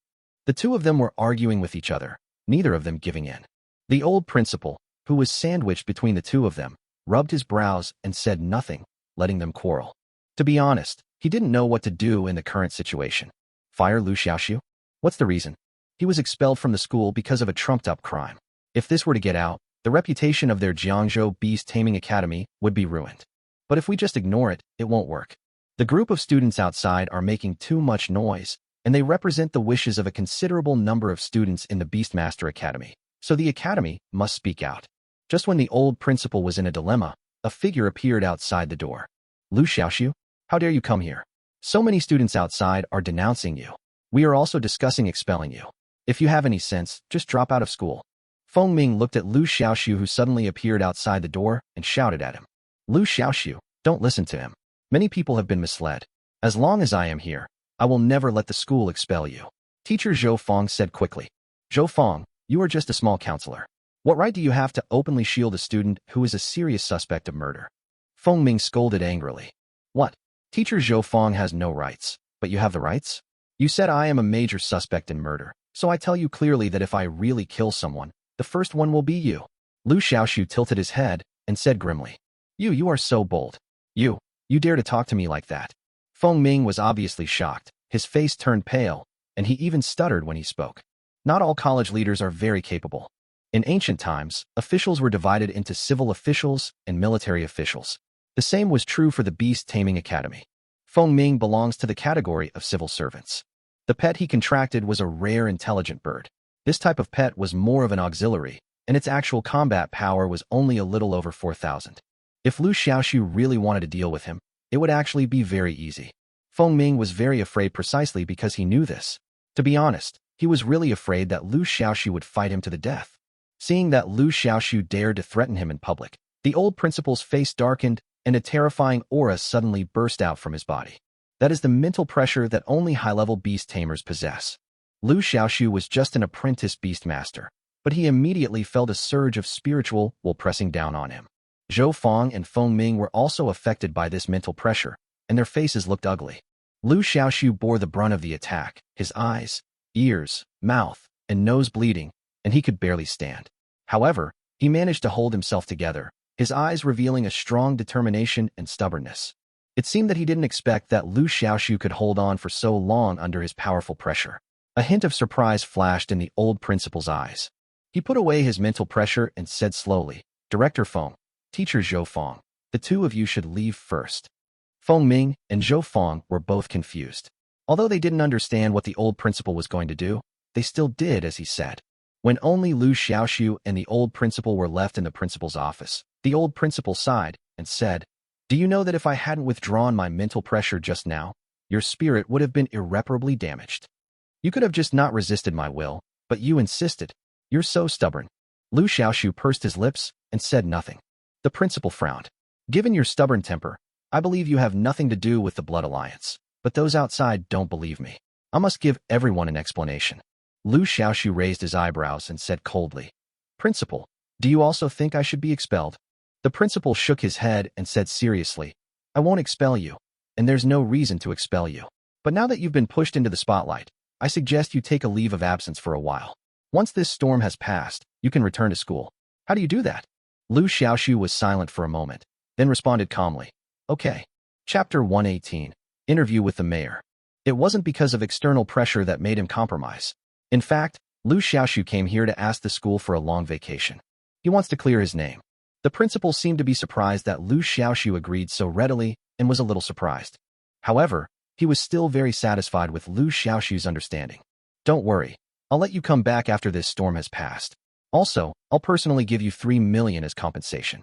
The two of them were arguing with each other, neither of them giving in. The old principal, who was sandwiched between the two of them, rubbed his brows and said nothing, letting them quarrel. To be honest, he didn't know what to do in the current situation. Fire Liu Xiaoxu? What's the reason? He was expelled from the school because of a trumped-up crime. If this were to get out, the reputation of their Jiangzhou Beast Taming Academy would be ruined. But if we just ignore it, it won't work. The group of students outside are making too much noise, and they represent the wishes of a considerable number of students in the Beastmaster Academy, so the academy must speak out. Just when the old principal was in a dilemma, a figure appeared outside the door. Liu Xiaoxu, how dare you come here? So many students outside are denouncing you. We are also discussing expelling you. If you have any sense, just drop out of school. Feng Ming looked at Liu Xiaoxu, who suddenly appeared outside the door, and shouted at him. Liu Xiaoxu, don't listen to him. Many people have been misled. As long as I am here, I will never let the school expel you. Teacher Zhou Fong said quickly. Zhou Fong, you are just a small counselor. What right do you have to openly shield a student who is a serious suspect of murder? Feng Ming scolded angrily. What? Teacher Zhou Fong has no rights, but you have the rights? You said I am a major suspect in murder, so I tell you clearly that if I really kill someone, the first one will be you. Liu Xiaoxu tilted his head and said grimly. You are so bold. You dare to talk to me like that. Feng Ming was obviously shocked. His face turned pale, and he even stuttered when he spoke. Not all college leaders are very capable. In ancient times, officials were divided into civil officials and military officials. The same was true for the Beast Taming Academy. Feng Ming belongs to the category of civil servants. The pet he contracted was a rare intelligent bird. This type of pet was more of an auxiliary, and its actual combat power was only a little over 4,000. If Liu Xiaoxu really wanted to deal with him, it would actually be very easy. Feng Ming was very afraid precisely because he knew this. To be honest, he was really afraid that Liu Xiaoxu would fight him to the death. Seeing that Liu Xiaoxu dared to threaten him in public, the old principal's face darkened and a terrifying aura suddenly burst out from his body. That is the mental pressure that only high-level beast tamers possess. Liu Xiaoxu was just an apprentice beastmaster, but he immediately felt a surge of spiritual will pressing down on him. Zhou Feng and Feng Ming were also affected by this mental pressure, and their faces looked ugly. Liu Xiaoxu bore the brunt of the attack, his eyes, ears, mouth, and nose bleeding, and he could barely stand. However, he managed to hold himself together, his eyes revealing a strong determination and stubbornness. It seemed that he didn't expect that Liu Xiaoxu could hold on for so long under his powerful pressure. A hint of surprise flashed in the old principal's eyes. He put away his mental pressure and said slowly, "Director Feng, Teacher Zhou Feng, the two of you should leave first." Feng Ming and Zhou Feng were both confused. Although they didn't understand what the old principal was going to do, they still did as he said. When only Liu Xiaoxu and the old principal were left in the principal's office, the old principal sighed and said, "Do you know that if I hadn't withdrawn my mental pressure just now, your spirit would have been irreparably damaged? You could have just not resisted my will, but you insisted. You're so stubborn." Liu Xiaoxu pursed his lips and said nothing. The principal frowned. "Given your stubborn temper, I believe you have nothing to do with the Blood Alliance, but those outside don't believe me. I must give everyone an explanation." Liu Xiaoxu raised his eyebrows and said coldly, "Principal, do you also think I should be expelled?" The principal shook his head and said seriously, "I won't expel you, and there's no reason to expel you. But now that you've been pushed into the spotlight, I suggest you take a leave of absence for a while. Once this storm has passed, you can return to school." "How do you do that?" Liu Xiaoxu was silent for a moment, then responded calmly, "Okay." Chapter 118. Interview with the Mayor. It wasn't because of external pressure that made him compromise. In fact, Liu Xiaoxu came here to ask the school for a long vacation. He wants to clear his name. The principal seemed to be surprised that Liu Xiaoxu agreed so readily and was a little surprised. However, he was still very satisfied with Liu Xiaoxu's understanding. "Don't worry, I'll let you come back after this storm has passed. Also, I'll personally give you 3 million as compensation."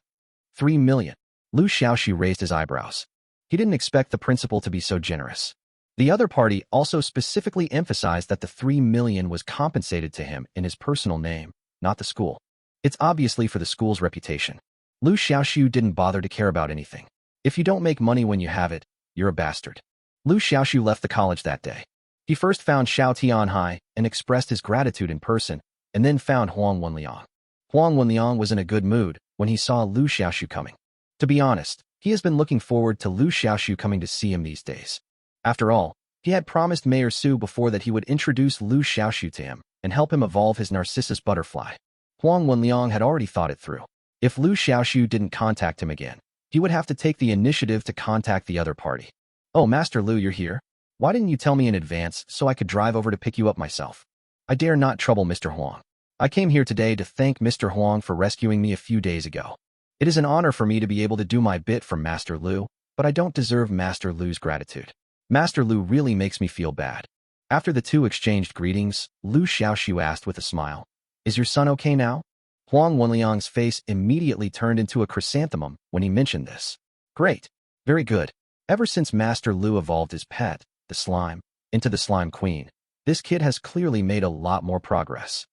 3 million. Liu Xiaoxu raised his eyebrows. He didn't expect the principal to be so generous. The other party also specifically emphasized that the 3 million was compensated to him in his personal name, not the school. It's obviously for the school's reputation. Liu Xiaoxu didn't bother to care about anything. If you don't make money when you have it, you're a bastard. Liu Xiaoxu left the college that day. He first found Xiao Tianhai and expressed his gratitude in person, and then found Huang Wenliang. Huang Wenliang was in a good mood when he saw Liu Xiaoxu coming. To be honest, he has been looking forward to Liu Xiaoxu coming to see him these days. After all, he had promised Mayor Su before that he would introduce Liu Xiaoxu to him and help him evolve his Narcissus butterfly. Huang Wenliang had already thought it through. If Liu Xiaoxu didn't contact him again, he would have to take the initiative to contact the other party. "Oh, Master Liu, you're here? Why didn't you tell me in advance so I could drive over to pick you up myself? I dare not trouble Mr. Huang. I came here today to thank Mr. Huang for rescuing me a few days ago. It is an honor for me to be able to do my bit for Master Liu, but I don't deserve Master Liu's gratitude. Master Liu really makes me feel bad." After the two exchanged greetings, Liu Xiaoxu asked with a smile, "Is your son okay now?" Huang Wenliang's face immediately turned into a chrysanthemum when he mentioned this. "Great. Very good. Ever since Master Liu evolved his pet, the slime, into the slime queen, this kid has clearly made a lot more progress.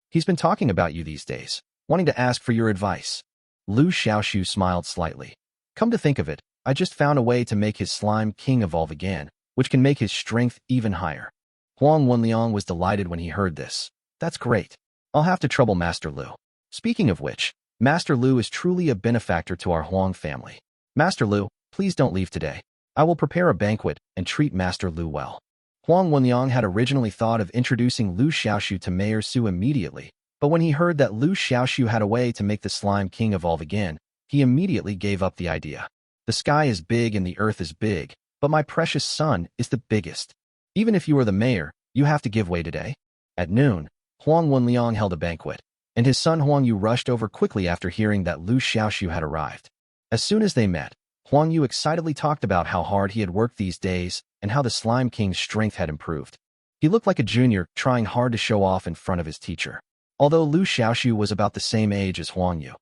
He's been talking about you these days, wanting to ask for your advice." Liu Xiaoxu smiled slightly. "Come to think of it, I just found a way to make his slime king evolve again, which can make his strength even higher." Huang Wenliang was delighted when he heard this. "That's great. I'll have to trouble Master Liu. Speaking of which, Master Liu is truly a benefactor to our Huang family. Master Liu, please don't leave today. I will prepare a banquet and treat Master Liu well." Huang Wenliang had originally thought of introducing Liu Xiaoxu to Mayor Su immediately, but when he heard that Liu Xiaoxu had a way to make the slime king evolve again, he immediately gave up the idea. "The sky is big and the earth is big, but my precious son is the biggest. Even if you are the mayor, you have to give way today." At noon, Huang Wenliang held a banquet, and his son Huang Yu rushed over quickly after hearing that Liu Xiaoxu had arrived. As soon as they met, Huang Yu excitedly talked about how hard he had worked these days and how the Slime King's strength had improved. He looked like a junior trying hard to show off in front of his teacher. Although Liu Xiaoxu was about the same age as Huang Yu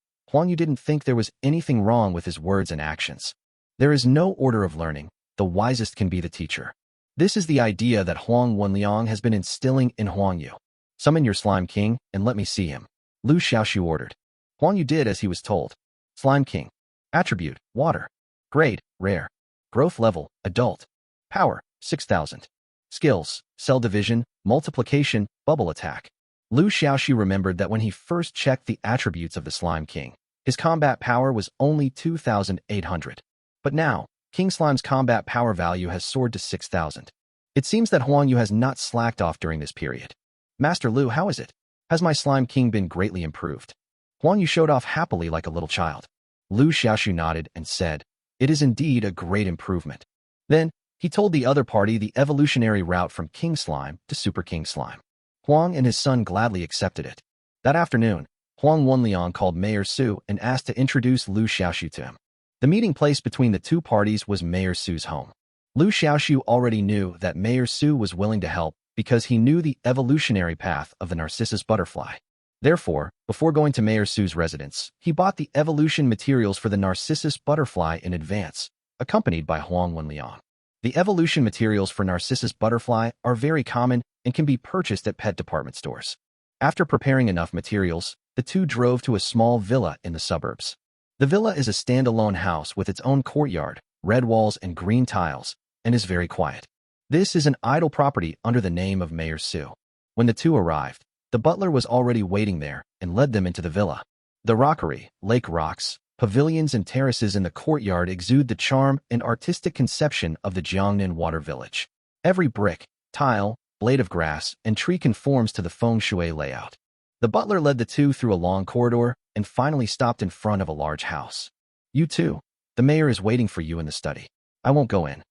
didn't think there was anything wrong with his words and actions. There is no order of learning. The wisest can be the teacher. This is the idea that Huang Wenliang has been instilling in Huang Yu. "Summon your Slime King and let me see him." Liu Xiaoxu ordered. Huang Yu did as he was told. Slime King. Attribute, water. Grade, rare. Growth level, adult. Power, 6,000. Skills, cell division, multiplication, bubble attack. Liu Xiaoxu remembered that when he first checked the attributes of the Slime King, his combat power was only 2,800. But now, King Slime's combat power value has soared to 6,000. It seems that Huang Yu has not slacked off during this period. Master Liu, how is it? Has my Slime King been greatly improved? Huang Yu showed off happily like a little child. Liu Xiaoxu nodded and said, it is indeed a great improvement. Then, he told the other party the evolutionary route from King Slime to Super King Slime. Huang and his son gladly accepted it. That afternoon, Huang Wenliang called Mayor Su and asked to introduce Liu Xiaoxu to him. The meeting place between the two parties was Mayor Su's home. Liu Xiaoxu already knew that Mayor Su was willing to help because he knew the evolutionary path of the Narcissus butterfly. Therefore, before going to Mayor Su's residence, he bought the evolution materials for the Narcissus butterfly in advance, accompanied by Huang Wenliang. The evolution materials for Narcissus butterfly are very common and can be purchased at pet department stores. After preparing enough materials, the two drove to a small villa in the suburbs. The villa is a standalone house with its own courtyard, red walls and green tiles, and is very quiet. This is an idle property under the name of Mayor Su. When the two arrived, the butler was already waiting there and led them into the villa. The rockery, lake rocks, pavilions and terraces in the courtyard exude the charm and artistic conception of the Jiangnan water village. Every brick, tile, blade of grass, and tree conforms to the feng shui layout. The butler led the two through a long corridor and finally stopped in front of a large house. You too. The mayor is waiting for you in the study. I won't go in.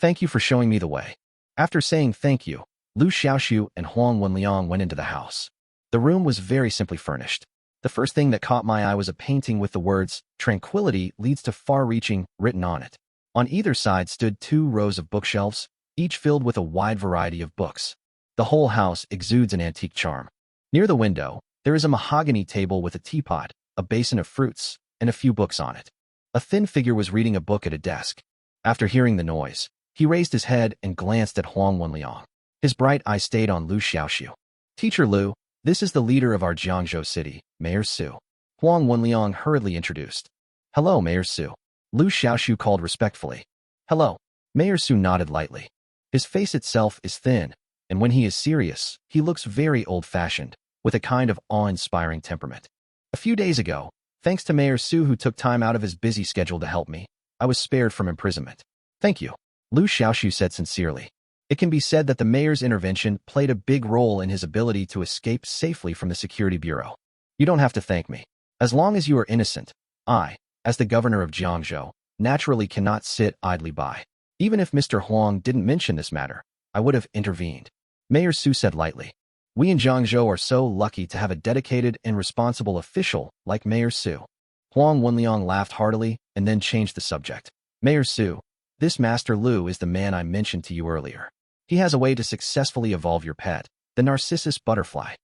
Thank you for showing me the way. After saying thank you, Liu Xiaoxu and Huang Wenliang went into the house. The room was very simply furnished. The first thing that caught my eye was a painting with the words, "Tranquility leads to far-reaching," written on it. On either side stood 2 rows of bookshelves, each filled with a wide variety of books. The whole house exudes an antique charm. Near the window, there is a mahogany table with a teapot, a basin of fruits, and a few books on it. A thin figure was reading a book at a desk. After hearing the noise, he raised his head and glanced at Huang Wenliang. His bright eye stayed on Liu Xiaoxu. Teacher Liu, this is the leader of our Jiangzhou city, Mayor Su. Huang Wenliang hurriedly introduced. Hello, Mayor Su. Liu Xiaoxu called respectfully. Hello. Mayor Su nodded lightly. His face itself is thin, and when he is serious, he looks very old-fashioned, with a kind of awe-inspiring temperament. A few days ago, thanks to Mayor Su who took time out of his busy schedule to help me, I was spared from imprisonment. Thank you, Liu Xiaoxu said sincerely. It can be said that the mayor's intervention played a big role in his ability to escape safely from the security bureau. You don't have to thank me. As long as you are innocent, I, as the governor of Jiangzhou, naturally cannot sit idly by. Even if Mr. Huang didn't mention this matter, I would have intervened. Mayor Su said lightly. We in Jiangzhou are so lucky to have a dedicated and responsible official like Mayor Su. Huang Wenliang laughed heartily and then changed the subject. Mayor Su, this Master Liu is the man I mentioned to you earlier. He has a way to successfully evolve your pet, the Narcissus butterfly.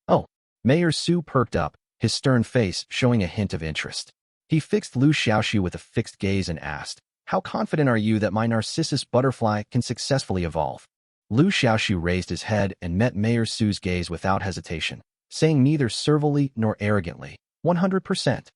Oh, Mayor Su perked up, his stern face showing a hint of interest. He fixed Liu Xiaoxu with a fixed gaze and asked, how confident are you that my Narcissus butterfly can successfully evolve? Liu Xiaoxu raised his head and met Mayor Su's gaze without hesitation, saying neither servilely nor arrogantly, 100%.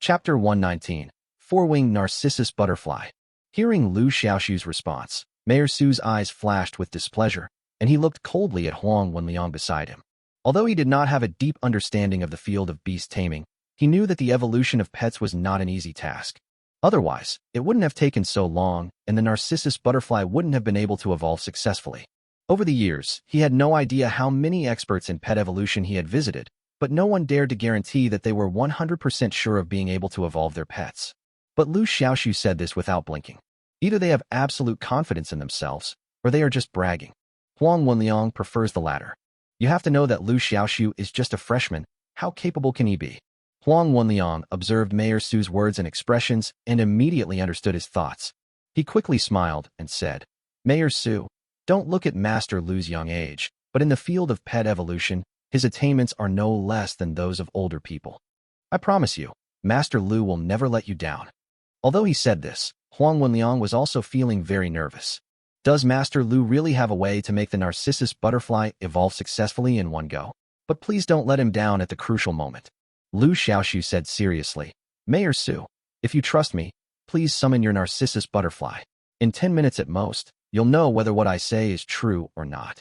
Chapter 119, Four-Winged Narcissus Butterfly. Hearing Liu Xiaoxu's response, Mayor Su's eyes flashed with displeasure, and he looked coldly at Huang Wenliang beside him. Although he did not have a deep understanding of the field of beast taming, he knew that the evolution of pets was not an easy task. Otherwise, it wouldn't have taken so long, and the Narcissus butterfly wouldn't have been able to evolve successfully. Over the years, he had no idea how many experts in pet evolution he had visited, but no one dared to guarantee that they were 100% sure of being able to evolve their pets. But Liu Xiaoxu said this without blinking. Either they have absolute confidence in themselves, or they are just bragging. Huang Wenliang prefers the latter. You have to know that Liu Xiaoxu is just a freshman. How capable can he be? Huang Wenliang observed Mayor Su's words and expressions and immediately understood his thoughts. He quickly smiled and said, Mayor Su, don't look at Master Liu's young age, but in the field of pet evolution, his attainments are no less than those of older people. I promise you, Master Liu will never let you down. Although he said this, Huang Wenliang was also feeling very nervous. Does Master Liu really have a way to make the Narcissus butterfly evolve successfully in one go? But please don't let him down at the crucial moment. Liu Xiaoxu said seriously. Mayor Su, if you trust me, please summon your Narcissus butterfly. In 10 minutes at most, you'll know whether what I say is true or not.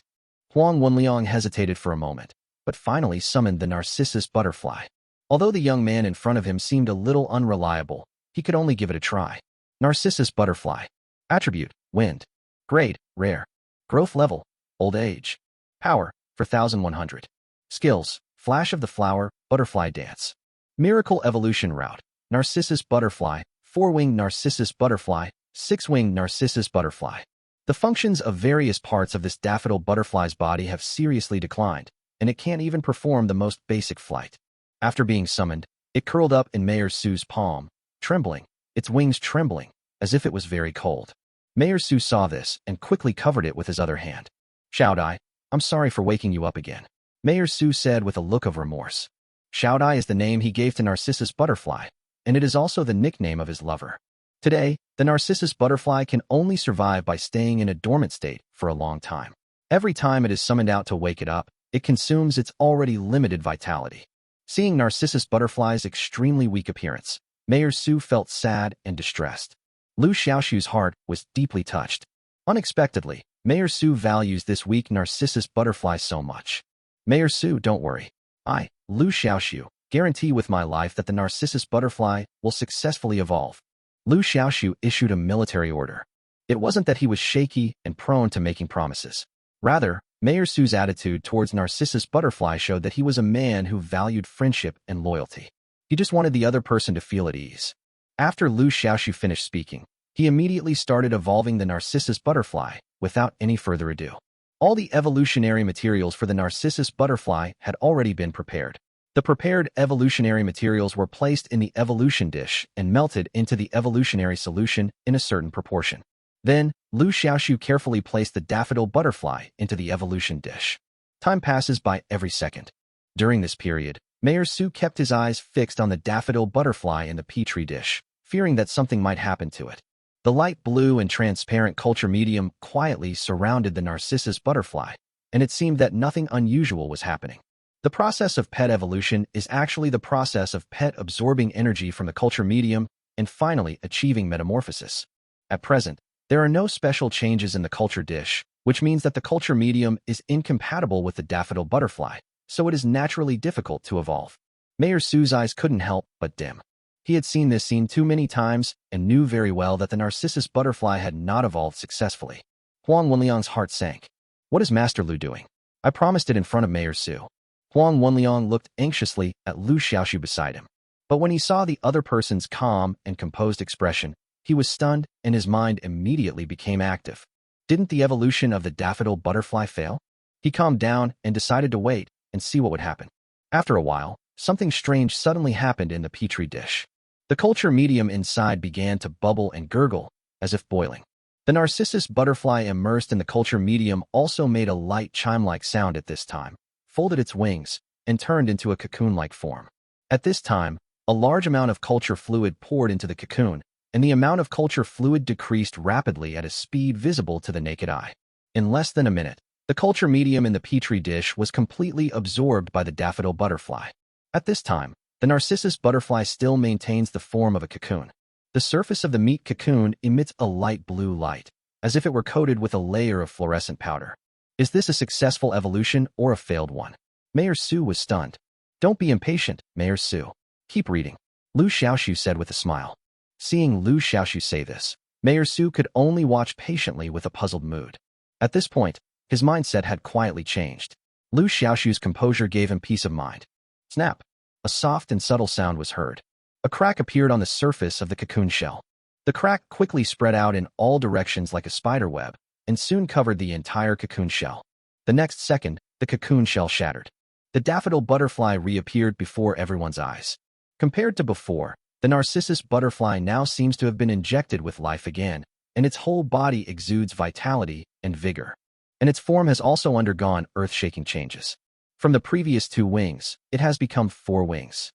Huang Wenliang hesitated for a moment, but finally summoned the Narcissus butterfly. Although the young man in front of him seemed a little unreliable, he could only give it a try. Narcissus butterfly. Attribute, wind. Grade, rare. Growth level, old age. Power, 4100. Skills, flash of the flower, butterfly dance. Miracle evolution route, Narcissus butterfly, 4-winged Narcissus butterfly, 6-winged Narcissus butterfly. The functions of various parts of this daffodil butterfly's body have seriously declined, and it can't even perform the most basic flight. After being summoned, it curled up in Mayor Su's palm, trembling, its wings trembling, as if it was very cold. Mayor Su saw this and quickly covered it with his other hand. Xiaodai, I'm sorry for waking you up again, Mayor Su said with a look of remorse. Xiaodai is the name he gave to Narcissus butterfly, and it is also the nickname of his lover. Today, the Narcissus butterfly can only survive by staying in a dormant state for a long time. Every time it is summoned out to wake it up, it consumes its already limited vitality. Seeing Narcissus butterfly's extremely weak appearance, Mayor Su felt sad and distressed. Liu Xiaoxu's heart was deeply touched. Unexpectedly, Mayor Su values this weak Narcissus butterfly so much. Mayor Su, don't worry. I, Liu Xiaoxu, guarantee with my life that the Narcissus butterfly will successfully evolve. Liu Xiaoxu issued a military order. It wasn't that he was shaky and prone to making promises. Rather, Mayor Su's attitude towards Narcissus butterfly showed that he was a man who valued friendship and loyalty. He just wanted the other person to feel at ease. After Liu Xiaoxu finished speaking, he immediately started evolving the Narcissus butterfly without any further ado. All the evolutionary materials for the Narcissus butterfly had already been prepared. The prepared evolutionary materials were placed in the evolution dish and melted into the evolutionary solution in a certain proportion. Then, Liu Xiaoxu carefully placed the daffodil butterfly into the evolution dish. Time passes by every second. During this period, Mayor Su kept his eyes fixed on the daffodil butterfly in the petri dish, fearing that something might happen to it. The light blue and transparent culture medium quietly surrounded the Narcissus butterfly, and it seemed that nothing unusual was happening. The process of pet evolution is actually the process of pet absorbing energy from the culture medium and finally achieving metamorphosis. At present, there are no special changes in the culture dish, which means that the culture medium is incompatible with the daffodil butterfly, so it is naturally difficult to evolve. Mayor Su's eyes couldn't help but dim. He had seen this scene too many times and knew very well that the Narcissus butterfly had not evolved successfully. Huang Wenliang's heart sank. What is Master Liu doing? I promised it in front of Mayor Su. Huang Wenliang looked anxiously at Liu Xiaoxu beside him. But when he saw the other person's calm and composed expression, he was stunned and his mind immediately became active. Didn't the evolution of the daffodil butterfly fail? He calmed down and decided to wait and see what would happen. After a while, something strange suddenly happened in the petri dish. The culture medium inside began to bubble and gurgle, as if boiling. The Narcissus butterfly immersed in the culture medium also made a light chime-like sound at this time, folded its wings, and turned into a cocoon-like form. At this time, a large amount of culture fluid poured into the cocoon, and the amount of culture fluid decreased rapidly at a speed visible to the naked eye. In less than a minute, the culture medium in the petri dish was completely absorbed by the daffodil butterfly. At this time, the Narcissus butterfly still maintains the form of a cocoon. The surface of the meat cocoon emits a light blue light, as if it were coated with a layer of fluorescent powder. Is this a successful evolution or a failed one? Mayor Su was stunned. Don't be impatient, Mayor Su. Keep reading, Liu Xiaoxu said with a smile. Seeing Liu Xiaoxu say this, Mayor Su could only watch patiently with a puzzled mood. At this point, his mindset had quietly changed. Liu Xiaoxu's composure gave him peace of mind. Snap! A soft and subtle sound was heard. A crack appeared on the surface of the cocoon shell. The crack quickly spread out in all directions like a spider web, and soon covered the entire cocoon shell. The next second, the cocoon shell shattered. The daffodil butterfly reappeared before everyone's eyes. Compared to before, the Narcissus butterfly now seems to have been injected with life again, and its whole body exudes vitality and vigor. And its form has also undergone earth-shaking changes. From the previous 2 wings, it has become 4 wings.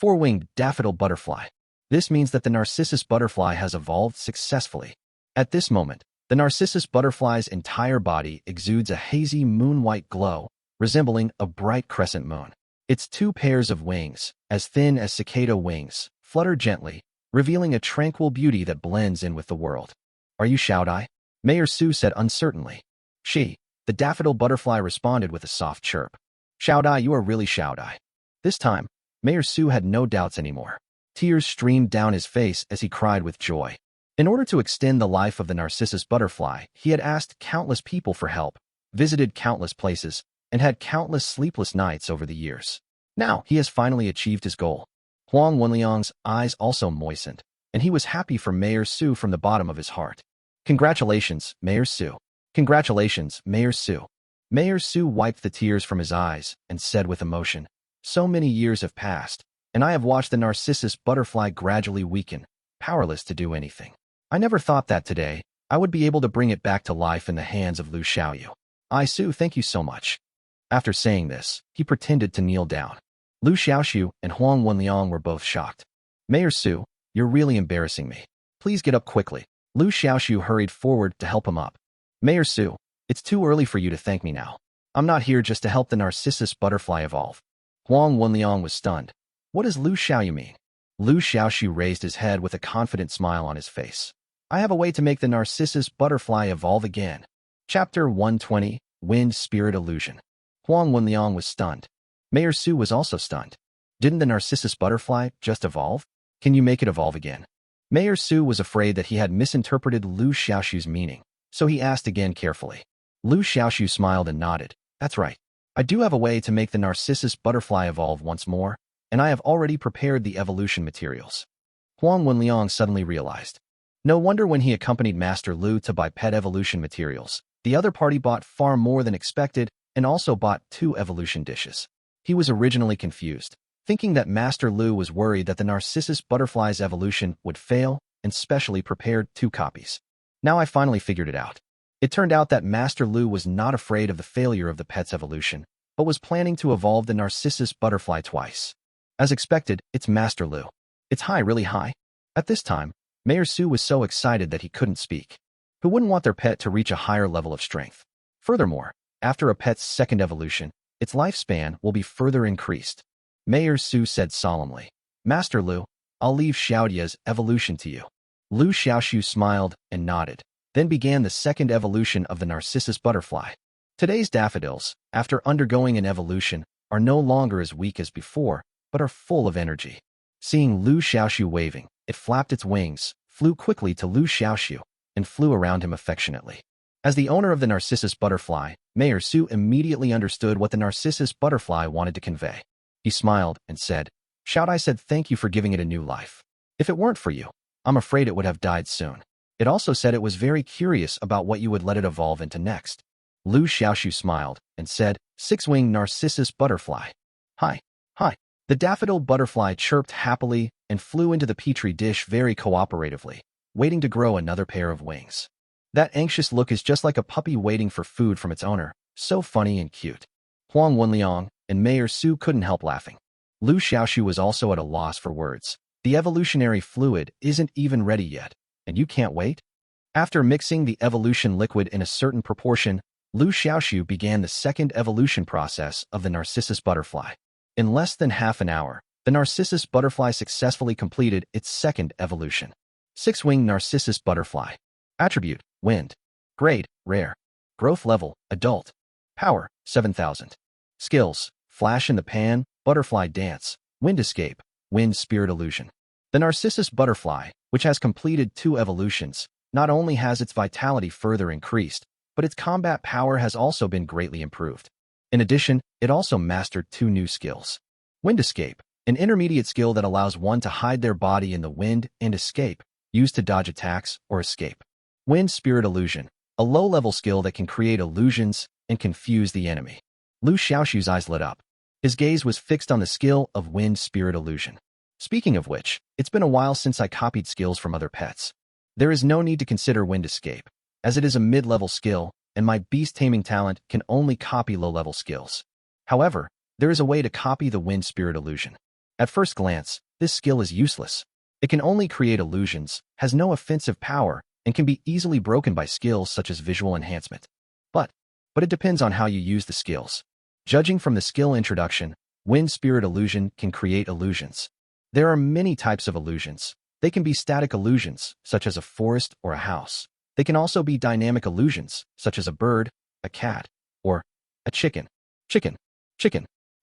4-winged daffodil butterfly. This means that the Narcissus butterfly has evolved successfully. At this moment, the Narcissus butterfly's entire body exudes a hazy moon-white glow, resembling a bright crescent moon. Its two pairs of wings, as thin as cicada wings, flutter gently, revealing a tranquil beauty that blends in with the world. Are you Xiaodai? Mayor Su said uncertainly. She, the daffodil butterfly, responded with a soft chirp. Xiaodai, you are really Xiaodai. This time, Mayor Su had no doubts anymore. Tears streamed down his face as he cried with joy. In order to extend the life of the narcissus butterfly, he had asked countless people for help, visited countless places, and had countless sleepless nights over the years. Now, he has finally achieved his goal. Huang Wenliang's eyes also moistened, and he was happy for Mayor Su from the bottom of his heart. Congratulations, Mayor Su. Congratulations, Mayor Su. Mayor Su wiped the tears from his eyes and said with emotion, so many years have passed, and I have watched the narcissus butterfly gradually weaken, powerless to do anything. I never thought that today I would be able to bring it back to life in the hands of Liu Xiaoxu. Su, thank you so much. After saying this, he pretended to kneel down. Liu Xiaoxu and Huang Wenliang were both shocked. Mayor Su, you're really embarrassing me. Please get up quickly. Liu Xiaoxu hurried forward to help him up. Mayor Su, it's too early for you to thank me now. I'm not here just to help the narcissus butterfly evolve. Huang Wenliang was stunned. What does Liu Xiaoxu mean? Liu Xiaoxu raised his head with a confident smile on his face. I have a way to make the narcissus butterfly evolve again. Chapter 120, Wind Spirit Illusion. Huang Wenliang was stunned. Mayor Su was also stunned. Didn't the narcissus butterfly just evolve? Can you make it evolve again? Mayor Su was afraid that he had misinterpreted Liu Xiaoxu's meaning, so he asked again carefully. Liu Xiaoxu smiled and nodded. That's right. I do have a way to make the narcissus butterfly evolve once more, and I have already prepared the evolution materials. Huang Wenliang suddenly realized. No wonder when he accompanied Master Liu to buy pet evolution materials, the other party bought far more than expected and also bought 2 evolution dishes. He was originally confused, thinking that Master Liu was worried that the narcissus butterfly's evolution would fail and specially prepared 2 copies. Now I finally figured it out. It turned out that Master Liu was not afraid of the failure of the pet's evolution, but was planning to evolve the narcissus butterfly twice. As expected, it's Master Liu. It's high, really high. At this time, Mayor Su was so excited that he couldn't speak. Who wouldn't want their pet to reach a higher level of strength? Furthermore, after a pet's second evolution, its lifespan will be further increased. Mayor Su said solemnly. Master Liu, I'll leave Xiaodia's evolution to you. Liu Xiaoxu smiled and nodded, then began the second evolution of the narcissus butterfly. Today's daffodils, after undergoing an evolution, are no longer as weak as before, but are full of energy. Seeing Liu Xiaoxu waving, it flapped its wings, flew quickly to Liu Xiaoxu, and flew around him affectionately. As the owner of the narcissus butterfly, Mayor Su immediately understood what the narcissus butterfly wanted to convey. He smiled and said, Xiaodai said thank you for giving it a new life. If it weren't for you, I'm afraid it would have died soon. It also said it was very curious about what you would let it evolve into next. Liu Xiaoxu smiled and said, 6-winged narcissus butterfly. Hi. The daffodil butterfly chirped happily and flew into the petri dish very cooperatively, waiting to grow another pair of wings. That anxious look is just like a puppy waiting for food from its owner, so funny and cute. Huang Wenliang and Mayor Su couldn't help laughing. Liu Xiaoxu was also at a loss for words. The evolutionary fluid isn't even ready yet, and you can't wait? After mixing the evolution liquid in a certain proportion, Liu Xiaoxu began the second evolution process of the narcissus butterfly. In less than half an hour, the narcissus butterfly successfully completed its second evolution. 6-winged narcissus butterfly. Attribute, wind. Grade, rare. Growth level, adult. Power, 7,000. Skills, flash in the pan, butterfly dance, wind escape, wind spirit illusion. The narcissus butterfly, which has completed 2 evolutions, not only has its vitality further increased, but its combat power has also been greatly improved. In addition, it also mastered 2 new skills. Wind escape, an intermediate skill that allows one to hide their body in the wind and escape, used to dodge attacks or escape. Wind spirit illusion, a low-level skill that can create illusions and confuse the enemy. Liu Xiaoxu's eyes lit up. His gaze was fixed on the skill of wind spirit illusion. Speaking of which, it's been a while since I copied skills from other pets. There is no need to consider wind escape, as it is a mid-level skill, and my beast taming talent can only copy low-level skills. However, there is a way to copy the wind spirit illusion. At first glance, this skill is useless. It can only create illusions, has no offensive power, and can be easily broken by skills such as visual enhancement. But it depends on how you use the skills. Judging from the skill introduction, wind spirit illusion can create illusions. There are many types of illusions. They can be static illusions, such as a forest or a house. They can also be dynamic illusions, such as a bird, a cat, or a chicken. Chicken.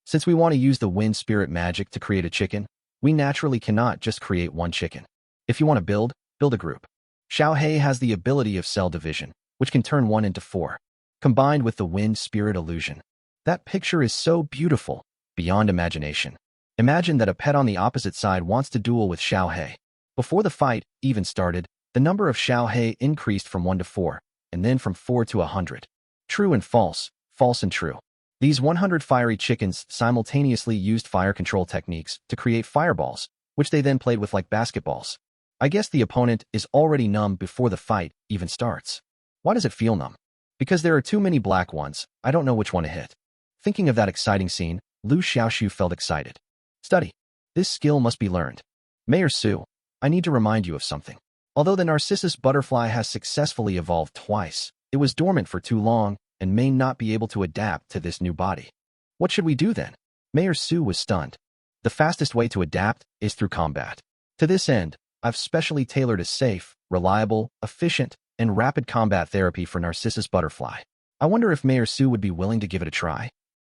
Since we want to use the wind spirit magic to create a chicken, we naturally cannot just create one chicken. If you want to build a group. Xiaohei has the ability of cell division, which can turn one into four, combined with the wind spirit illusion. That picture is so beautiful, beyond imagination. Imagine that a pet on the opposite side wants to duel with Xiaohei. Before the fight even started, the number of Xiaohei increased from 1 to 4, and then from 4 to 100. True and false, false and true. These 100 fiery chickens simultaneously used fire control techniques to create fireballs, which they then played with like basketballs. I guess the opponent is already numb before the fight even starts. Why does it feel numb? Because there are too many black ones, I don't know which one to hit. Thinking of that exciting scene, Liu Xiaoxu felt excited. Study. This skill must be learned. Mayor Su, I need to remind you of something. Although the Narcissus butterfly has successfully evolved twice, it was dormant for too long and may not be able to adapt to this new body. What should we do then? Mayor Su was stunned. The fastest way to adapt is through combat. To this end, I've specially tailored a safe, reliable, efficient, and rapid combat therapy for Narcissus butterfly. I wonder if Mayor Su would be willing to give it a try.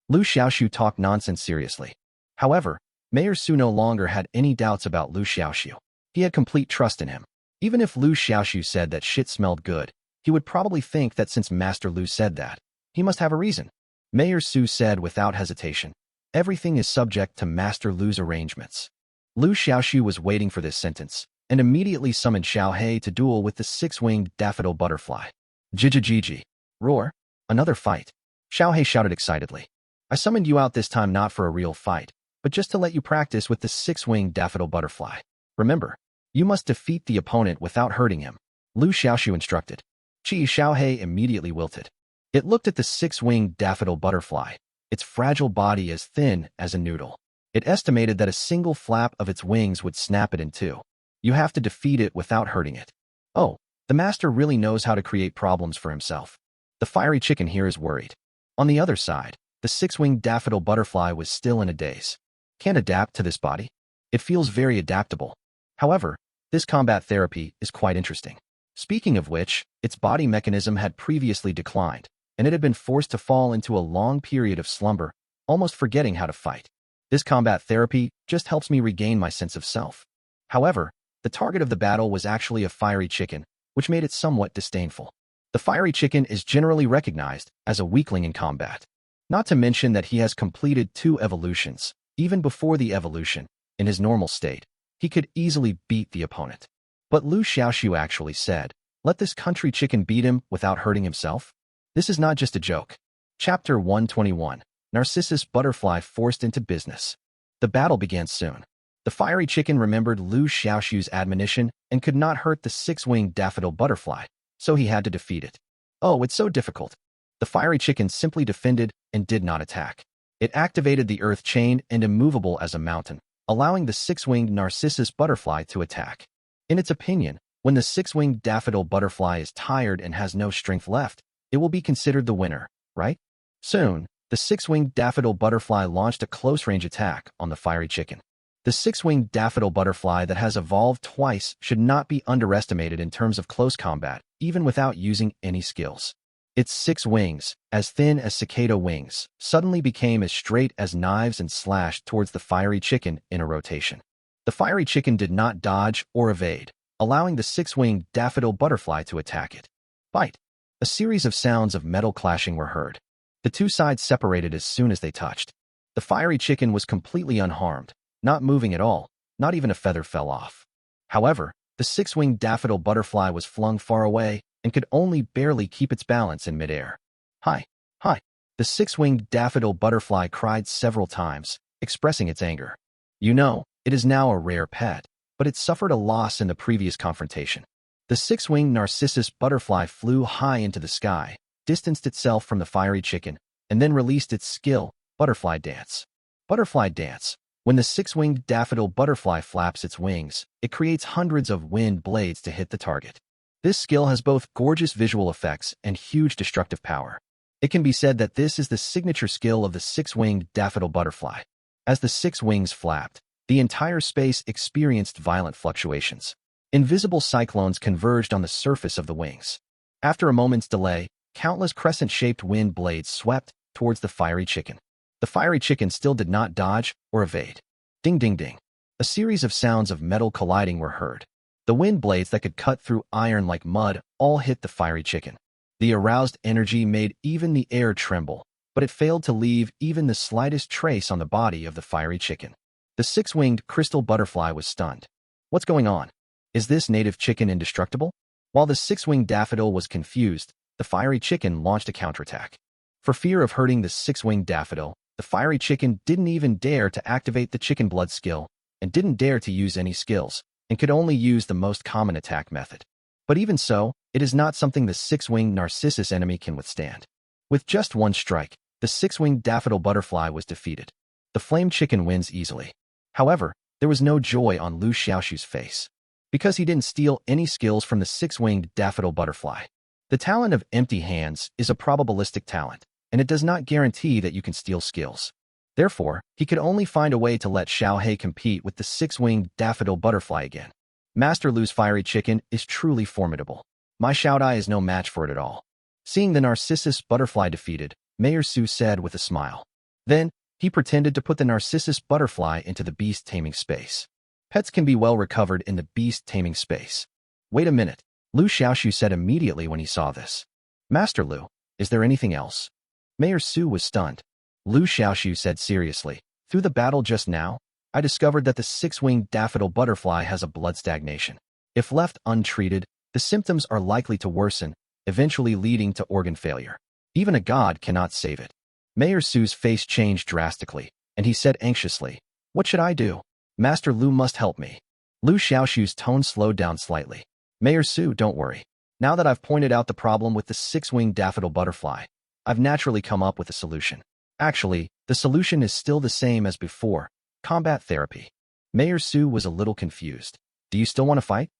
Liu Xiaoxu talked nonsense seriously. However, Mayor Su no longer had any doubts about Liu Xiaoxu. He had complete trust in him. Even if Liu Xiaoxu said that shit smelled good, he would probably think that since Master Liu said that, he must have a reason. Mayor Su said without hesitation, everything is subject to Master Liu's arrangements. Liu Xiaoxu was waiting for this sentence, and immediately summoned Xiaohei to duel with the six-winged daffodil butterfly. Jijijiji. Roar. Another fight. Xiaohei shouted excitedly. I summoned you out this time not for a real fight, but just to let you practice with the six-winged daffodil butterfly. Remember, you must defeat the opponent without hurting him. Liu Xiaoxu instructed. Xiaohei immediately wilted. It looked at the six-winged daffodil butterfly, its fragile body as thin as a noodle. It estimated that a single flap of its wings would snap it in two. You have to defeat it without hurting it. Oh, the master really knows how to create problems for himself. The fiery chicken here is worried. On the other side, the six-winged daffodil butterfly was still in a daze. Can't adapt to this body? It feels very adaptable. However, this combat therapy is quite interesting. Speaking of which, its body mechanism had previously declined, and it had been forced to fall into a long period of slumber, almost forgetting how to fight. This combat therapy just helps me regain my sense of self. However, the target of the battle was actually a fiery chicken, which made it somewhat disdainful. The fiery chicken is generally recognized as a weakling in combat. Not to mention that he has completed 2 evolutions. Even before the evolution, in his normal state, he could easily beat the opponent. But Liu Xiaoxu actually said, let this country chicken beat him without hurting himself? This is not just a joke. Chapter 121. Narcissus butterfly forced into business. The battle began soon. The fiery chicken remembered Liu Xiaoxu's admonition and could not hurt the six-winged daffodil butterfly, so he had to defeat it. Oh, it's so difficult. The fiery chicken simply defended and did not attack. It activated the earth chain and immovable as a mountain, allowing the six-winged Narcissus butterfly to attack. In its opinion, when the six-winged daffodil butterfly is tired and has no strength left, it will be considered the winner, right? Soon, the six-winged daffodil butterfly launched a close-range attack on the fiery chicken. The six-winged daffodil butterfly that has evolved twice should not be underestimated in terms of close combat, even without using any skills. Its 6 wings, as thin as cicada wings, suddenly became as straight as knives and slashed towards the fiery chicken in a rotation. The fiery chicken did not dodge or evade, allowing the six-winged daffodil butterfly to attack it. Bite! A series of sounds of metal clashing were heard. The 2 sides separated as soon as they touched. The fiery chicken was completely unharmed, not moving at all, not even a feather fell off. However, the six-winged daffodil butterfly was flung far away and could only barely keep its balance in midair. Hi! Hi! The six-winged daffodil butterfly cried several times, expressing its anger. You know, it is now a rare pet, but it suffered a loss in the previous confrontation. The six-winged Narcissus butterfly flew high into the sky, distanced itself from the fiery chicken, and then released its skill, Butterfly Dance. Butterfly Dance. When the six-winged daffodil butterfly flaps its wings, it creates hundreds of wind blades to hit the target. This skill has both gorgeous visual effects and huge destructive power. It can be said that this is the signature skill of the six-winged daffodil butterfly. As the six wings flapped, the entire space experienced violent fluctuations. Invisible cyclones converged on the surface of the wings. After a moment's delay, countless crescent-shaped wind blades swept towards the fiery chicken. The fiery chicken still did not dodge or evade. Ding ding ding. A series of sounds of metal colliding were heard. The wind blades that could cut through iron like mud all hit the fiery chicken. The aroused energy made even the air tremble, but it failed to leave even the slightest trace on the body of the fiery chicken. The six-winged crystal butterfly was stunned. What's going on? Is this native chicken indestructible? While the six-winged daffodil was confused, the fiery chicken launched a counterattack. For fear of hurting the six-winged daffodil, the fiery chicken didn't even dare to activate the chicken blood skill, and didn't dare to use any skills, and could only use the most common attack method. But even so, it is not something the six-winged narcissus enemy can withstand. With just one strike, the six-winged daffodil butterfly was defeated. The flame chicken wins easily. However, there was no joy on Liu Xiaoxu's face, because he didn't steal any skills from the six-winged daffodil butterfly. The talent of empty hands is a probabilistic talent, and it does not guarantee that you can steal skills. Therefore, he could only find a way to let Xiao He compete with the six-winged daffodil butterfly again. Master Lu's fiery chicken is truly formidable. My Xiaodai is no match for it at all. Seeing the narcissus butterfly defeated, Mayor Su said with a smile. Then, he pretended to put the narcissus butterfly into the beast taming space. Pets can be well recovered in the beast taming space. Wait a minute, Liu Xiaoxu said immediately when he saw this. Master Liu, is there anything else? Mayor Su was stunned. Liu Xiaoxu said seriously, through the battle just now, I discovered that the six-winged daffodil butterfly has a blood stagnation. If left untreated, the symptoms are likely to worsen, eventually leading to organ failure. Even a god cannot save it. Mayor Su's face changed drastically, and he said anxiously, what should I do? Master Liu must help me. Liu Xiaoxu's tone slowed down slightly. Mayor Su, don't worry. Now that I've pointed out the problem with the six-winged daffodil butterfly, I've naturally come up with a solution. Actually, the solution is still the same as before, combat therapy. Mayor Su was a little confused. Do you still want to fight?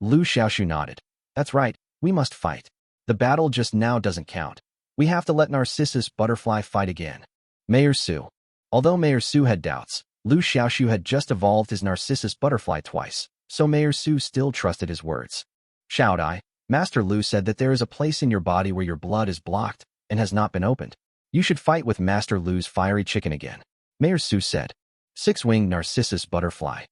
Liu Xiaoxu nodded. That's right, we must fight. The battle just now doesn't count. We have to let Narcissus Butterfly fight again. Mayor Su. Although Mayor Su had doubts, Liu Xiaoxu had just evolved his Narcissus Butterfly twice, so Mayor Su still trusted his words. Xiaodai, Master Liu said that there is a place in your body where your blood is blocked and has not been opened. You should fight with Master Liu's fiery chicken again. Mayor Su said. Six-winged Narcissus Butterfly.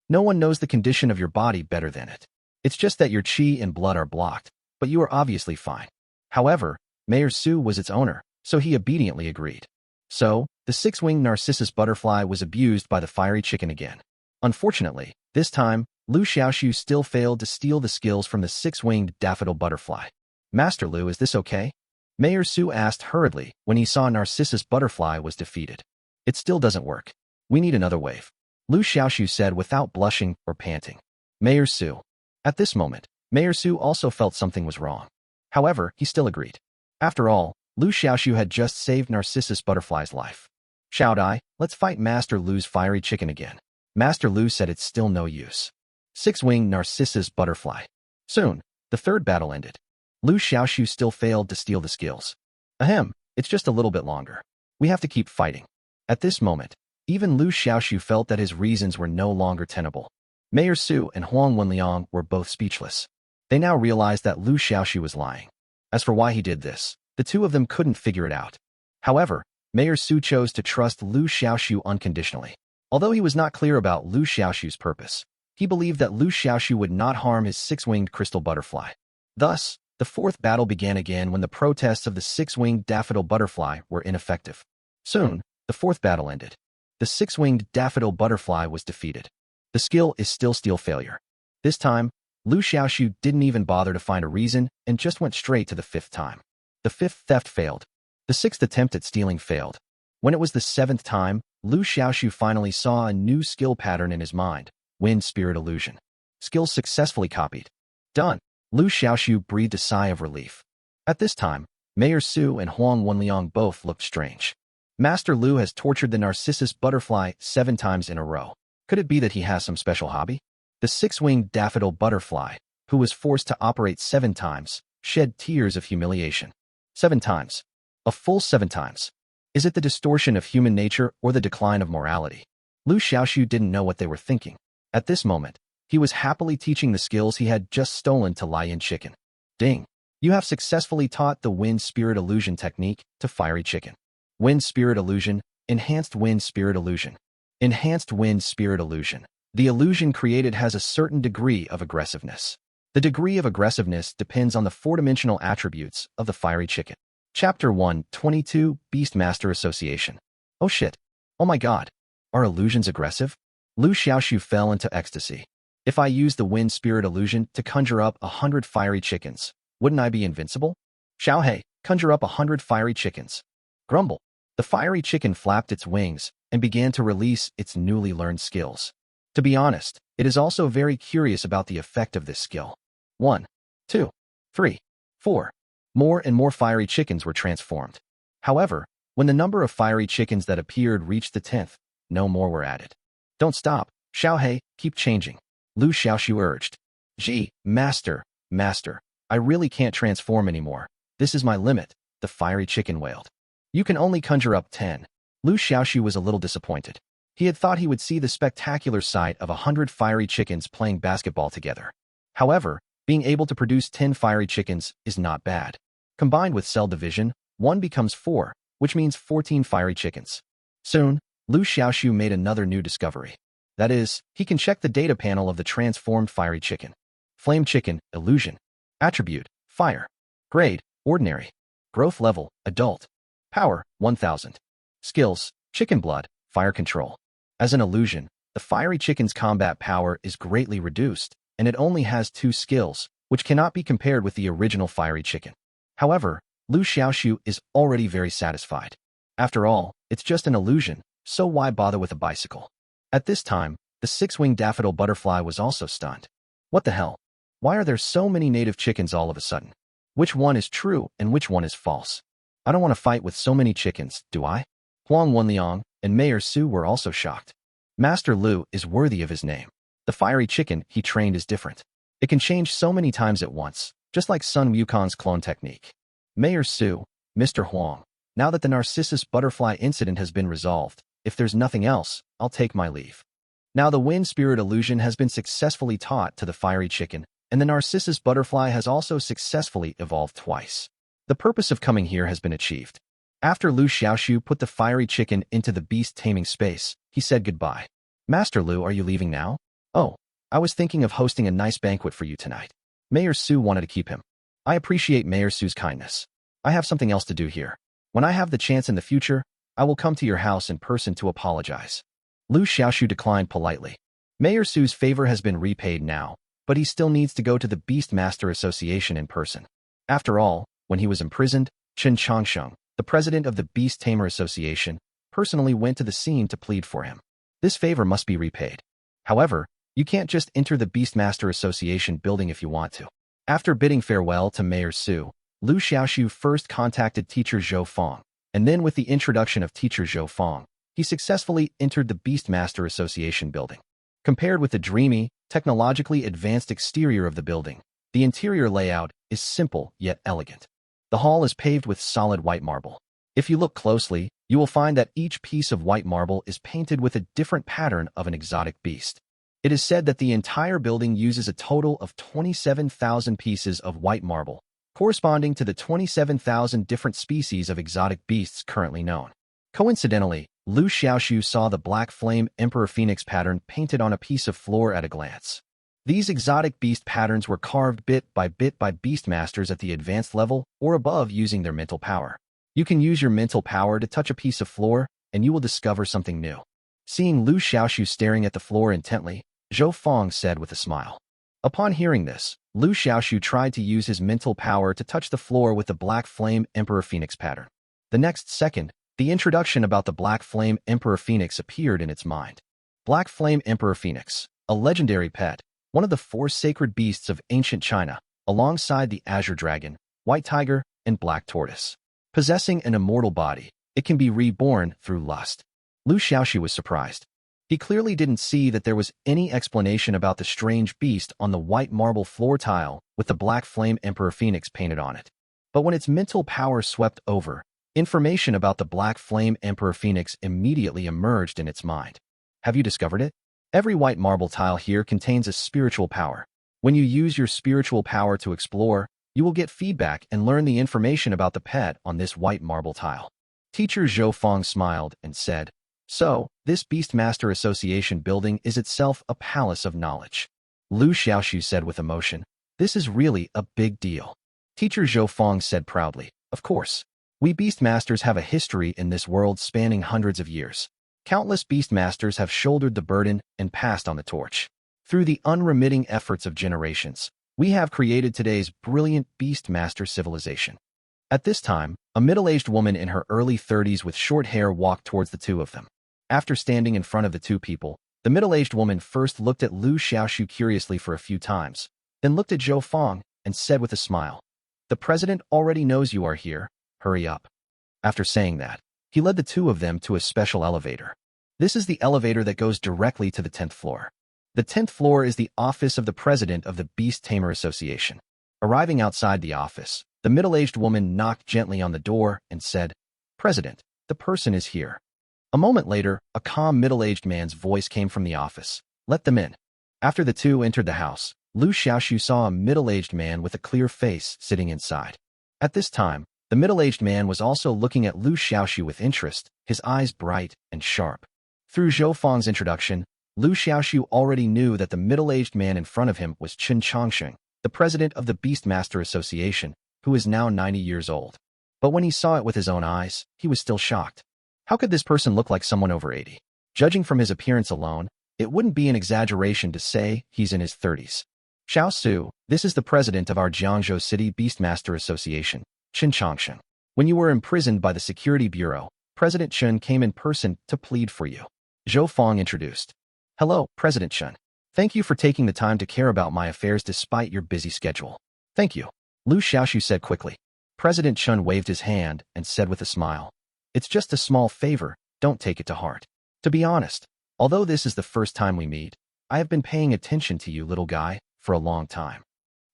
No one knows the condition of your body better than it. It's just that your chi and blood are blocked, but you are obviously fine. However, Mayor Su was its owner, so he obediently agreed. So, the six-winged Narcissus Butterfly was abused by the fiery chicken again. Unfortunately, this time, Liu Xiaoxu still failed to steal the skills from the six-winged daffodil butterfly. Master Liu, is this okay? Mayor Su asked hurriedly when he saw Narcissus Butterfly was defeated. It still doesn't work. We need another wave. Liu Xiaoxu said without blushing or panting. Mayor Su. At this moment, Mayor Su also felt something was wrong. However, he still agreed. After all, Liu Xiaoxu had just saved Narcissus Butterfly's life. Xiaodai, let's fight Master Liu's fiery chicken again. Master Liu said it's still no use. Six-winged Narcissus Butterfly. Soon, the third battle ended. Liu Xiaoxu still failed to steal the skills. Ahem, it's just a little bit longer. We have to keep fighting. At this moment, even Liu Xiaoxu felt that his reasons were no longer tenable. Mayor Su and Huang Wenliang were both speechless. They now realized that Liu Xiaoxu was lying. As for why he did this, the two of them couldn't figure it out. However, Mayor Su chose to trust Liu Xiaoxu unconditionally. Although he was not clear about Liu Xiaoxu's purpose, he believed that Liu Xiaoxu would not harm his six-winged crystal butterfly. Thus, the fourth battle began again when the protests of the six-winged daffodil butterfly were ineffective. Soon, the fourth battle ended. The six-winged daffodil butterfly was defeated. The skill is still failure. This time, Liu Xiaoxu didn't even bother to find a reason and just went straight to the fifth time. The fifth theft failed. The sixth attempt at stealing failed. When it was the seventh time, Liu Xiaoxu finally saw a new skill pattern in his mind, Wind Spirit Illusion. Skill successfully copied. Done. Liu Xiaoxu breathed a sigh of relief. At this time, Mayor Su and Huang Wenliang both looked strange. Master Liu has tortured the Narcissus Butterfly 7 times in a row. Could it be that he has some special hobby? The six-winged daffodil butterfly, who was forced to operate 7 times, shed tears of humiliation. 7 times. A full 7 times. Is it the distortion of human nature or the decline of morality? Liu Xiaoxu didn't know what they were thinking. At this moment, he was happily teaching the skills he had just stolen to Lion Chicken. Ding! You have successfully taught the Wind Spirit Illusion technique to Fiery Chicken. Wind Spirit Illusion, Enhanced Wind Spirit Illusion. Enhanced Wind Spirit Illusion. The illusion created has a certain degree of aggressiveness. The degree of aggressiveness depends on the 4-dimensional attributes of the Fiery Chicken. Chapter 122 Beastmaster Association. Oh shit. Oh my god. Are illusions aggressive? Liu Xiaoxu fell into ecstasy. If I use the Wind Spirit Illusion to conjure up 100 fiery chickens, wouldn't I be invincible? Xiaohei, conjure up 100 fiery chickens. Grumble. The fiery chicken flapped its wings and began to release its newly learned skills. To be honest, it is also very curious about the effect of this skill. 1, 2, 3, 4. More and more fiery chickens were transformed. However, when the number of fiery chickens that appeared reached the 10th, no more were added. Don't stop, Xiaohei, keep changing. Liu Xiaoxu urged. Gee, master, I really can't transform anymore. This is my limit, the fiery chicken wailed. You can only conjure up 10. Liu Xiaoxu was a little disappointed. He had thought he would see the spectacular sight of 100 fiery chickens playing basketball together. However, being able to produce 10 fiery chickens is not bad. Combined with cell division, 1 becomes 4, which means 14 fiery chickens. Soon, Liu Xiaoxu made another new discovery. That is, he can check the data panel of the transformed fiery chicken. Flame chicken, illusion. Attribute, fire. Grade, ordinary. Growth level, adult. Power, 1000. Skills, chicken blood, fire control. As an illusion, the fiery chicken's combat power is greatly reduced, and it only has 2 skills, which cannot be compared with the original fiery chicken. However, Liu Xiaoxu is already very satisfied. After all, it's just an illusion, so why bother with a bicycle? At this time, the 6-winged daffodil butterfly was also stunned. What the hell? Why are there so many native chickens all of a sudden? Which one is true and which one is false? I don't want to fight with so many chickens, do I? Huang Wenliang and Mayor Su were also shocked. Master Liu is worthy of his name. The fiery chicken he trained is different. It can change so many times at once, just like Sun Wukon's clone technique. Mayor Su, Mr. Huang, now that the Narcissus butterfly incident has been resolved, if there's nothing else, I'll take my leave. Now the wind spirit illusion has been successfully taught to the fiery chicken, and the Narcissus butterfly has also successfully evolved twice. The purpose of coming here has been achieved. After Liu Xiaoxu put the fiery chicken into the beast taming space, he said goodbye. Master Liu, are you leaving now? Oh, I was thinking of hosting a nice banquet for you tonight. Mayor Su wanted to keep him. I appreciate Mayor Su's kindness. I have something else to do here. When I have the chance in the future, I will come to your house in person to apologize. Liu Xiaoxu declined politely. Mayor Su's favor has been repaid now, but he still needs to go to the Beastmaster Association in person. After all, when he was imprisoned, Chen Changsheng, the president of the Beast Tamer Association, personally went to the scene to plead for him. This favor must be repaid. However, you can't just enter the Beastmaster Association building if you want to. After bidding farewell to Mayor Su, Liu Xiaoxu first contacted teacher Zhou Fong, and then with the introduction of teacher Zhou Fong, he successfully entered the Beastmaster Association building. Compared with the dreamy, technologically advanced exterior of the building, the interior layout is simple yet elegant. The hall is paved with solid white marble. If you look closely, you will find that each piece of white marble is painted with a different pattern of an exotic beast. It is said that the entire building uses a total of 27,000 pieces of white marble, corresponding to the 27,000 different species of exotic beasts currently known. Coincidentally, Liu Xiaoxu saw the black flame Emperor Phoenix pattern painted on a piece of floor at a glance. These exotic beast patterns were carved bit by beastmasters at the advanced level or above using their mental power. You can use your mental power to touch a piece of floor, and you will discover something new. Seeing Liu Xiaoxu staring at the floor intently, Zhou Fong said with a smile. Upon hearing this, Liu Xiaoxu tried to use his mental power to touch the floor with the black flame Emperor Phoenix pattern. The next second, the introduction about the black flame Emperor Phoenix appeared in its mind. Black flame Emperor Phoenix, a legendary pet, one of the 4 sacred beasts of ancient China, alongside the azure dragon, white tiger, and black tortoise. Possessing an immortal body, it can be reborn through lust. Liu Xiaoxu was surprised. He clearly didn't see that there was any explanation about the strange beast on the white marble floor tile with the black flame Emperor Phoenix painted on it. But when its mental power swept over, Information about the Black Flame Emperor Phoenix immediately emerged in its mind. Have you discovered it? Every white marble tile here contains a spiritual power. When you use your spiritual power to explore, you will get feedback and learn the information about the pet on this white marble tile. Teacher Zhou Fong smiled and said, "So, this Beastmaster Association building is itself a palace of knowledge." Liu Xiaoxu said with emotion, "This is really a big deal." Teacher Zhou Fong said proudly, "Of course. We Beastmasters have a history in this world spanning hundreds of years. Countless Beastmasters have shouldered the burden and passed on the torch. Through the unremitting efforts of generations, we have created today's brilliant Beastmaster civilization." At this time, a middle-aged woman in her early 30s with short hair walked towards the two of them. After standing in front of the two people, the middle-aged woman first looked at Liu Xiaoxu curiously for a few times, then looked at Zhou Fong and said with a smile, "The president already knows you are here. Hurry up." After saying that, he led the two of them to a special elevator. This is the elevator that goes directly to the 10th floor. The 10th floor is the office of the president of the Beast Tamer Association. Arriving outside the office, the middle-aged woman knocked gently on the door and said, "President, the person is here." A moment later, a calm middle-aged man's voice came from the office, "Let them in." After the two entered the house, Liu Xiaoxu saw a middle-aged man with a clear face sitting inside. At this time, the middle-aged man was also looking at Liu Xiaoxu with interest, his eyes bright and sharp. Through Zhou Fong's introduction, Liu Xiaoxu already knew that the middle-aged man in front of him was Chen Chongsheng, the president of the Beastmaster Association, who is now 90 years old. But when he saw it with his own eyes, he was still shocked. How could this person look like someone over 80? Judging from his appearance alone, it wouldn't be an exaggeration to say he's in his 30s. "Xiaoxu, this is the president of our Jiangzhou City Beastmaster Association, Chen Chongsheng. When you were imprisoned by the Security Bureau, President Chen came in person to plead for you." Zhou Fong introduced. "Hello, President Chen. Thank you for taking the time to care about my affairs despite your busy schedule." "Thank you," Liu Xiaoxu said quickly. President Chen waved his hand and said with a smile, "It's just a small favor, don't take it to heart. To be honest, although this is the first time we meet, I have been paying attention to you, little guy, for a long time."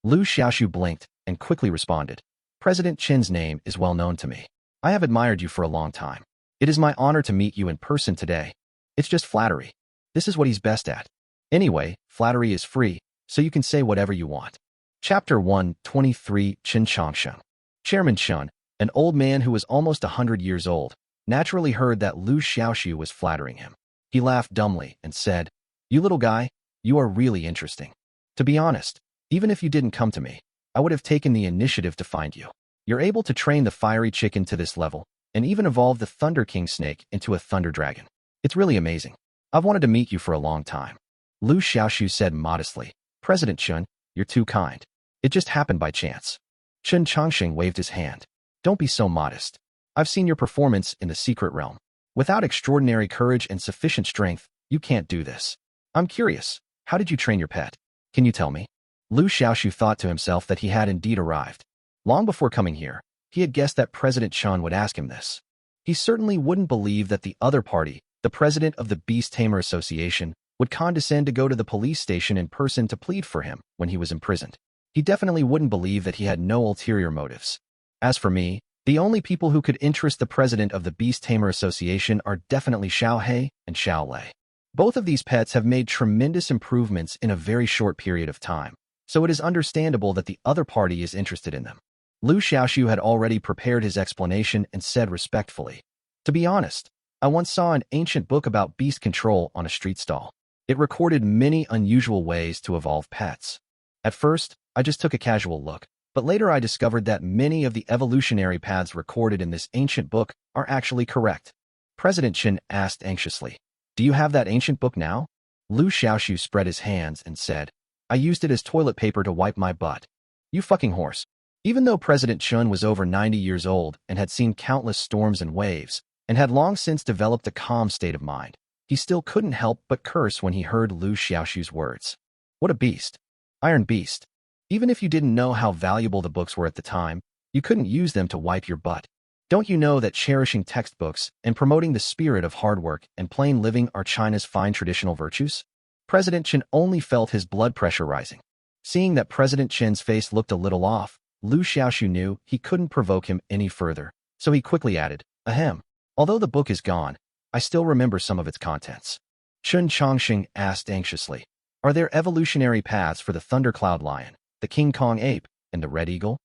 Liu Xiaoxu blinked and quickly responded, "President Chen's name is well known to me. I have admired you for a long time. It is my honor to meet you in person today. It's just flattery. This is what he's best at. Anyway, flattery is free, so you can say whatever you want." Chapter 123 Chen Chongsheng. Chairman Chen, an old man who was almost 100 years old, naturally heard that Liu Xiaoxu was flattering him. He laughed dumbly and said, "You little guy, you are really interesting. To be honest, even if you didn't come to me, I would have taken the initiative to find you. You're able to train the fiery chicken to this level, and even evolve the Thunder King snake into a thunder dragon. It's really amazing. I've wanted to meet you for a long time." Liu Xiaoxu said modestly, "President Chen, you're too kind. It just happened by chance." Chen Chongsheng waved his hand. "Don't be so modest. I've seen your performance in the secret realm. Without extraordinary courage and sufficient strength, you can't do this. I'm curious, how did you train your pet? Can you tell me?" Liu Xiaoxu thought to himself that he had indeed arrived. Long before coming here, he had guessed that President Chen would ask him this. He certainly wouldn't believe that the other party, the president of the Beast Tamer Association, would condescend to go to the police station in person to plead for him when he was imprisoned. He definitely wouldn't believe that he had no ulterior motives. As for me, the only people who could interest the president of the Beast Tamer Association are definitely Xiao He and Xiao Lei. Both of these pets have made tremendous improvements in a very short period of time, so it is understandable that the other party is interested in them. Liu Xiaoxu had already prepared his explanation and said respectfully, "To be honest, I once saw an ancient book about beast control on a street stall. It recorded many unusual ways to evolve pets. At first, I just took a casual look, but later I discovered that many of the evolutionary paths recorded in this ancient book are actually correct." President Chen asked anxiously, "Do you have that ancient book now?" Liu Xiaoxu spread his hands and said, "I used it as toilet paper to wipe my butt." "You fucking horse." Even though President Chen was over 90 years old and had seen countless storms and waves, and had long since developed a calm state of mind, he still couldn't help but curse when he heard Liu Xiaoxu's words. What a beast. Iron beast. Even if you didn't know how valuable the books were at the time, you couldn't use them to wipe your butt. Don't you know that cherishing textbooks and promoting the spirit of hard work and plain living are China's fine traditional virtues? President Chen only felt his blood pressure rising. Seeing that President Chen's face looked a little off, Liu Xiaoxu knew he couldn't provoke him any further, So he quickly added, ahem. Although the book is gone, I still remember some of its contents. Chen Chongqing asked anxiously, are there evolutionary paths for the thundercloud lion, the King Kong ape, and the red eagle?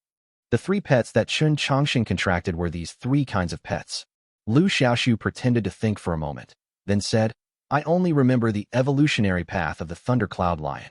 The three pets that Chen Chongqing contracted were these three kinds of pets. Liu Xiaoxu pretended to think for a moment, then said, I only remember the evolutionary path of the thundercloud lion.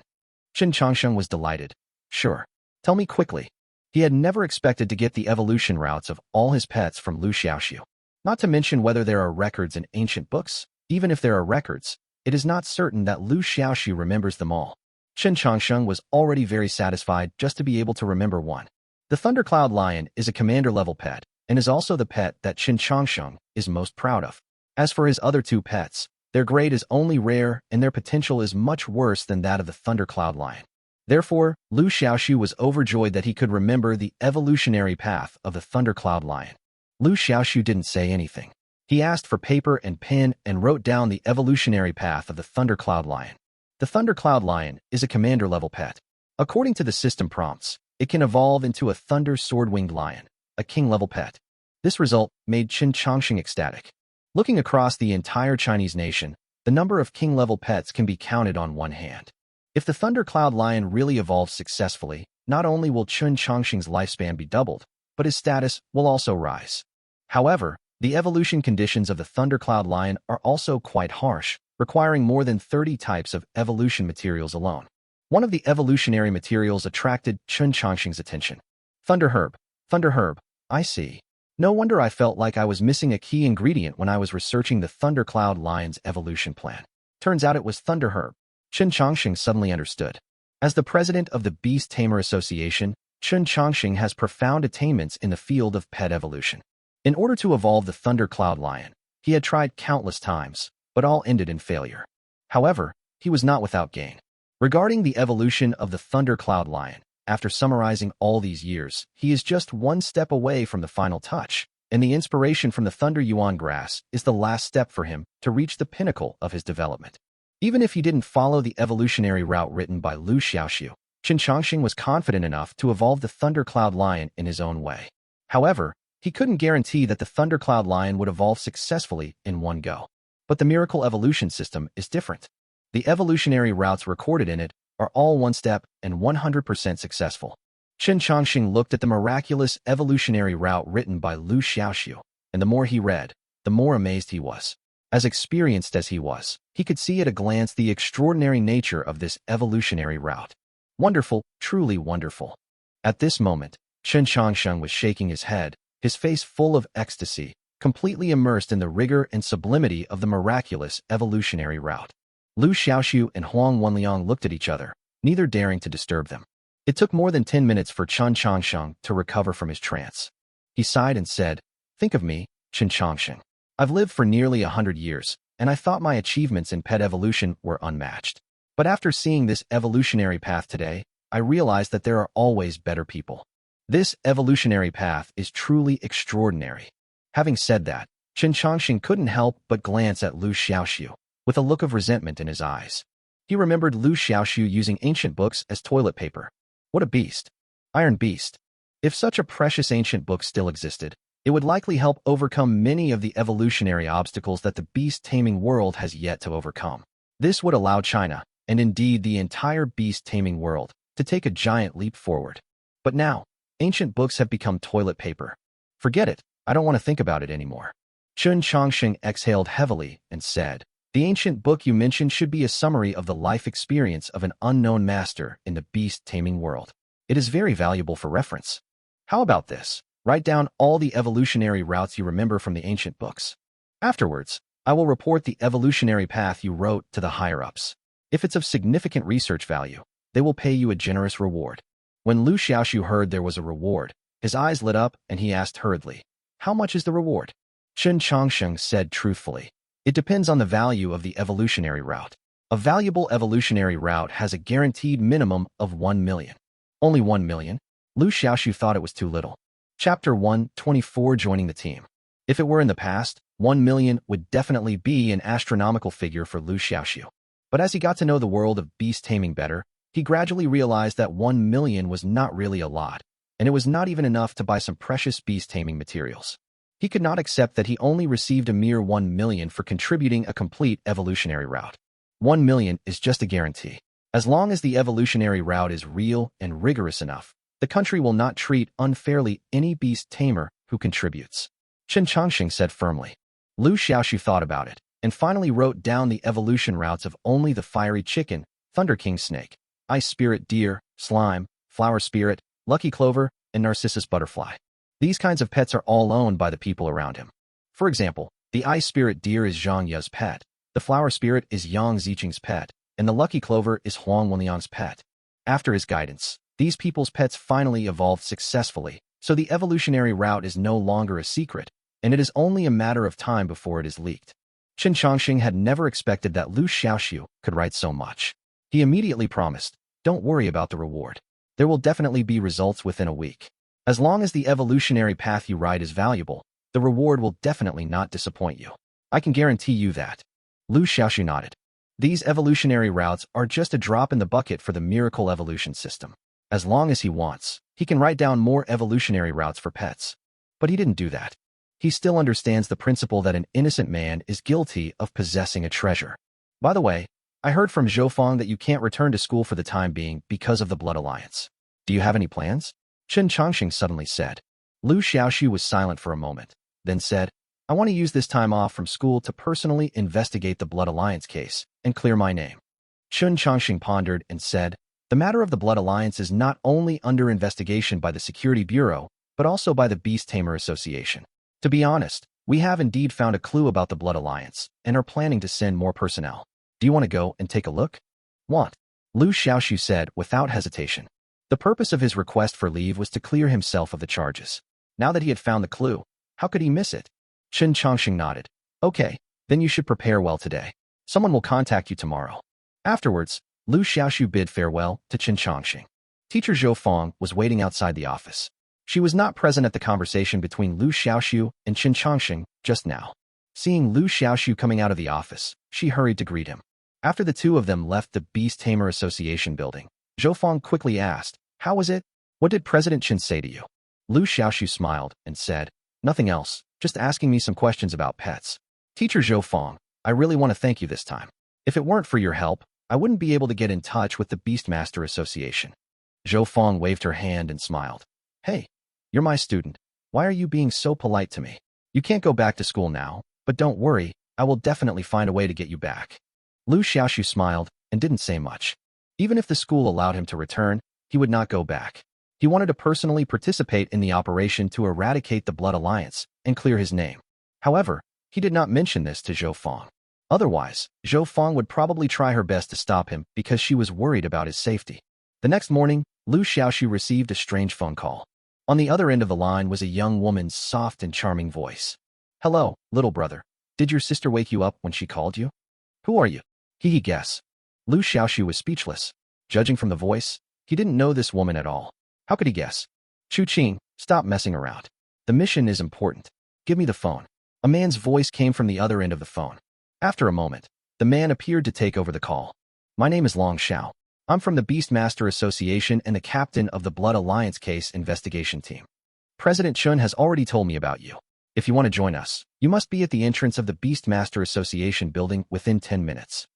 Chen Chongqing was delighted. Sure. Tell me quickly. He had never expected to get the evolution routes of all his pets from Liu Xiaoxu. Not to mention whether there are records in ancient books. Even if there are records, it is not certain that Liu Xiaoxu remembers them all. Chen Chongqing was already very satisfied just to be able to remember one. The thundercloud lion is a commander-level pet, and is also the pet that Chen Chongqing is most proud of. As for his other two pets, their grade is only rare and their potential is much worse than that of the thundercloud lion. Therefore, Liu Xiaoxu was overjoyed that he could remember the evolutionary path of the thundercloud lion. Liu Xiaoxu didn't say anything. He asked for paper and pen and wrote down the evolutionary path of the thundercloud lion. The thundercloud lion is a commander-level pet. According to the system prompts, it can evolve into a thunder sword-winged lion, a king-level pet. This result made Chen Chongqing ecstatic. Looking across the entire Chinese nation, the number of king-level pets can be counted on one hand. If the thundercloud lion really evolves successfully, not only will Chen Chongqing's lifespan be doubled, but his status will also rise. However, the evolution conditions of the thundercloud lion are also quite harsh, requiring more than 30 types of evolution materials alone. One of the evolutionary materials attracted Chen Chongqing's attention. Thunder herb, I see. No wonder I felt like I was missing a key ingredient when I was researching the thundercloud lion's evolution plan. Turns out it was thunder herb. Chen Chongqing suddenly understood. As the president of the Beast Tamer Association, Chen Chongqing has profound attainments in the field of pet evolution. In order to evolve the thundercloud lion, he had tried countless times, but all ended in failure. However, he was not without gain. Regarding the evolution of the thundercloud lion, after summarizing all these years, he is just one step away from the final touch, and the inspiration from the thunder yuan grass is the last step for him to reach the pinnacle of his development. Even if he didn't follow the evolutionary route written by Liu Xiaoxu, Chen Chongqing was confident enough to evolve the thundercloud lion in his own way. However, he couldn't guarantee that the thundercloud lion would evolve successfully in one go. But the miracle evolution system is different. The evolutionary routes recorded in it are all one step and 100% successful. Chen Chongqing looked at the miraculous evolutionary route written by Liu Xiaoxu, and the more he read, the more amazed he was. As experienced as he was, he could see at a glance the extraordinary nature of this evolutionary route. Wonderful, truly wonderful. At this moment, Chen Chongqing was shaking his head, his face full of ecstasy, completely immersed in the rigor and sublimity of the miraculous evolutionary route. Liu Xiaoxu and Huang Wenliang looked at each other, neither daring to disturb them. It took more than 10 minutes for Chen Chongqing to recover from his trance. He sighed and said, think of me, Chen Chongqing. I've lived for nearly 100 years, and I thought my achievements in pet evolution were unmatched. But after seeing this evolutionary path today, I realized that there are always better people. This evolutionary path is truly extraordinary. Having said that, Chen Chongqing couldn't help but glance at Liu Xiaoxu, with a look of resentment in his eyes. He remembered Liu Xiaoxu using ancient books as toilet paper. What a beast. Iron beast. If such a precious ancient book still existed, it would likely help overcome many of the evolutionary obstacles that the beast-taming world has yet to overcome. This would allow China, and indeed the entire beast-taming world, to take a giant leap forward. But now, ancient books have become toilet paper. Forget it, I don't want to think about it anymore. Chen Chongqing exhaled heavily and said, the ancient book you mentioned should be a summary of the life experience of an unknown master in the beast-taming world. It is very valuable for reference. How about this? Write down all the evolutionary routes you remember from the ancient books. Afterwards, I will report the evolutionary path you wrote to the higher-ups. If it's of significant research value, they will pay you a generous reward. When Liu Xiaoxu heard there was a reward, his eyes lit up and he asked hurriedly, how much is the reward? Chen Chongqing said truthfully, it depends on the value of the evolutionary route. A valuable evolutionary route has a guaranteed minimum of 1 million. Only 1 million? Liu Xiaoxu thought it was too little. Chapter 124 Joining the team. If it were in the past, 1 million would definitely be an astronomical figure for Liu Xiaoxu. But as he got to know the world of beast taming better, he gradually realized that 1 million was not really a lot, and it was not even enough to buy some precious beast taming materials. He could not accept that he only received a mere 1 million for contributing a complete evolutionary route. 1 million is just a guarantee. As long as the evolutionary route is real and rigorous enough, the country will not treat unfairly any beast tamer who contributes. Chen Changxing said firmly. Liu Xiaoxu thought about it, and finally wrote down the evolution routes of only the fiery chicken, Thunder King snake, ice spirit deer, slime, flower spirit, lucky clover, and narcissus butterfly. These kinds of pets are all owned by the people around him. For example, the ice spirit deer is Zhang Ye's pet, the flower spirit is Yang Ziqing's pet, and the lucky clover is Huang Wenliang's pet. After his guidance, these people's pets finally evolved successfully, so the evolutionary route is no longer a secret, and it is only a matter of time before it is leaked. Chen Changxing had never expected that Liu Xiaoxu could write so much. He immediately promised, "Don't worry about the reward. There will definitely be results within a week. As long as the evolutionary path you ride is valuable, the reward will definitely not disappoint you. I can guarantee you that." Liu Xiaoxu nodded. These evolutionary routes are just a drop in the bucket for the miracle evolution system. As long as he wants, he can write down more evolutionary routes for pets. But he didn't do that. He still understands the principle that an innocent man is guilty of possessing a treasure. By the way, I heard from Zhou Fang that you can't return to school for the time being because of the Blood Alliance. Do you have any plans? Chen Changxing suddenly said. Liu Xiaoxu was silent for a moment, then said, "I want to use this time off from school to personally investigate the Blood Alliance case and clear my name." Chen Changxing pondered and said, "The matter of the Blood Alliance is not only under investigation by the Security Bureau, but also by the Beast Tamer Association. To be honest, we have indeed found a clue about the Blood Alliance and are planning to send more personnel. Do you want to go and take a look?" "Want?" Liu Xiaoxu said without hesitation. The purpose of his request for leave was to clear himself of the charges. Now that he had found the clue, how could he miss it? Chen Changxing nodded. "Okay, then you should prepare well today. Someone will contact you tomorrow." Afterwards, Liu Xiaoxu bid farewell to Chen Changxing. Teacher Zhou Fang was waiting outside the office. She was not present at the conversation between Liu Xiaoxu and Chen Changxing just now. Seeing Liu Xiaoxu coming out of the office, she hurried to greet him. After the two of them left the Beast Tamer Association building, Zhou Fang quickly asked, "How was it? What did President Chen say to you?" Liu Xiaoxu smiled and said, "Nothing else, just asking me some questions about pets." "Teacher Zhou Fang, I really want to thank you this time. If it weren't for your help, I wouldn't be able to get in touch with the Beastmaster Association." Zhou Fang waved her hand and smiled. "Hey, you're my student. Why are you being so polite to me? You can't go back to school now, but don't worry, I will definitely find a way to get you back." Liu Xiaoxu smiled and didn't say much. Even if the school allowed him to return, he would not go back. He wanted to personally participate in the operation to eradicate the Blood Alliance and clear his name. However, he did not mention this to Zhou Fang. Otherwise, Zhou Fang would probably try her best to stop him because she was worried about his safety. The next morning, Liu Xiaoxu received a strange phone call. On the other end of the line was a young woman's soft and charming voice. "Hello, little brother. Did your sister wake you up when she called you?" "Who are you?" He guess. Liu Xiaoxu was speechless. Judging from the voice, he didn't know this woman at all. How could he guess? "Chu Qing, stop messing around. The mission is important. Give me the phone." A man's voice came from the other end of the phone. After a moment, the man appeared to take over the call. "My name is Long Xiao. I'm from the Beastmaster Association and the captain of the Blood Alliance case investigation team. President Chun has already told me about you. If you want to join us, you must be at the entrance of the Beastmaster Association building within 10 minutes.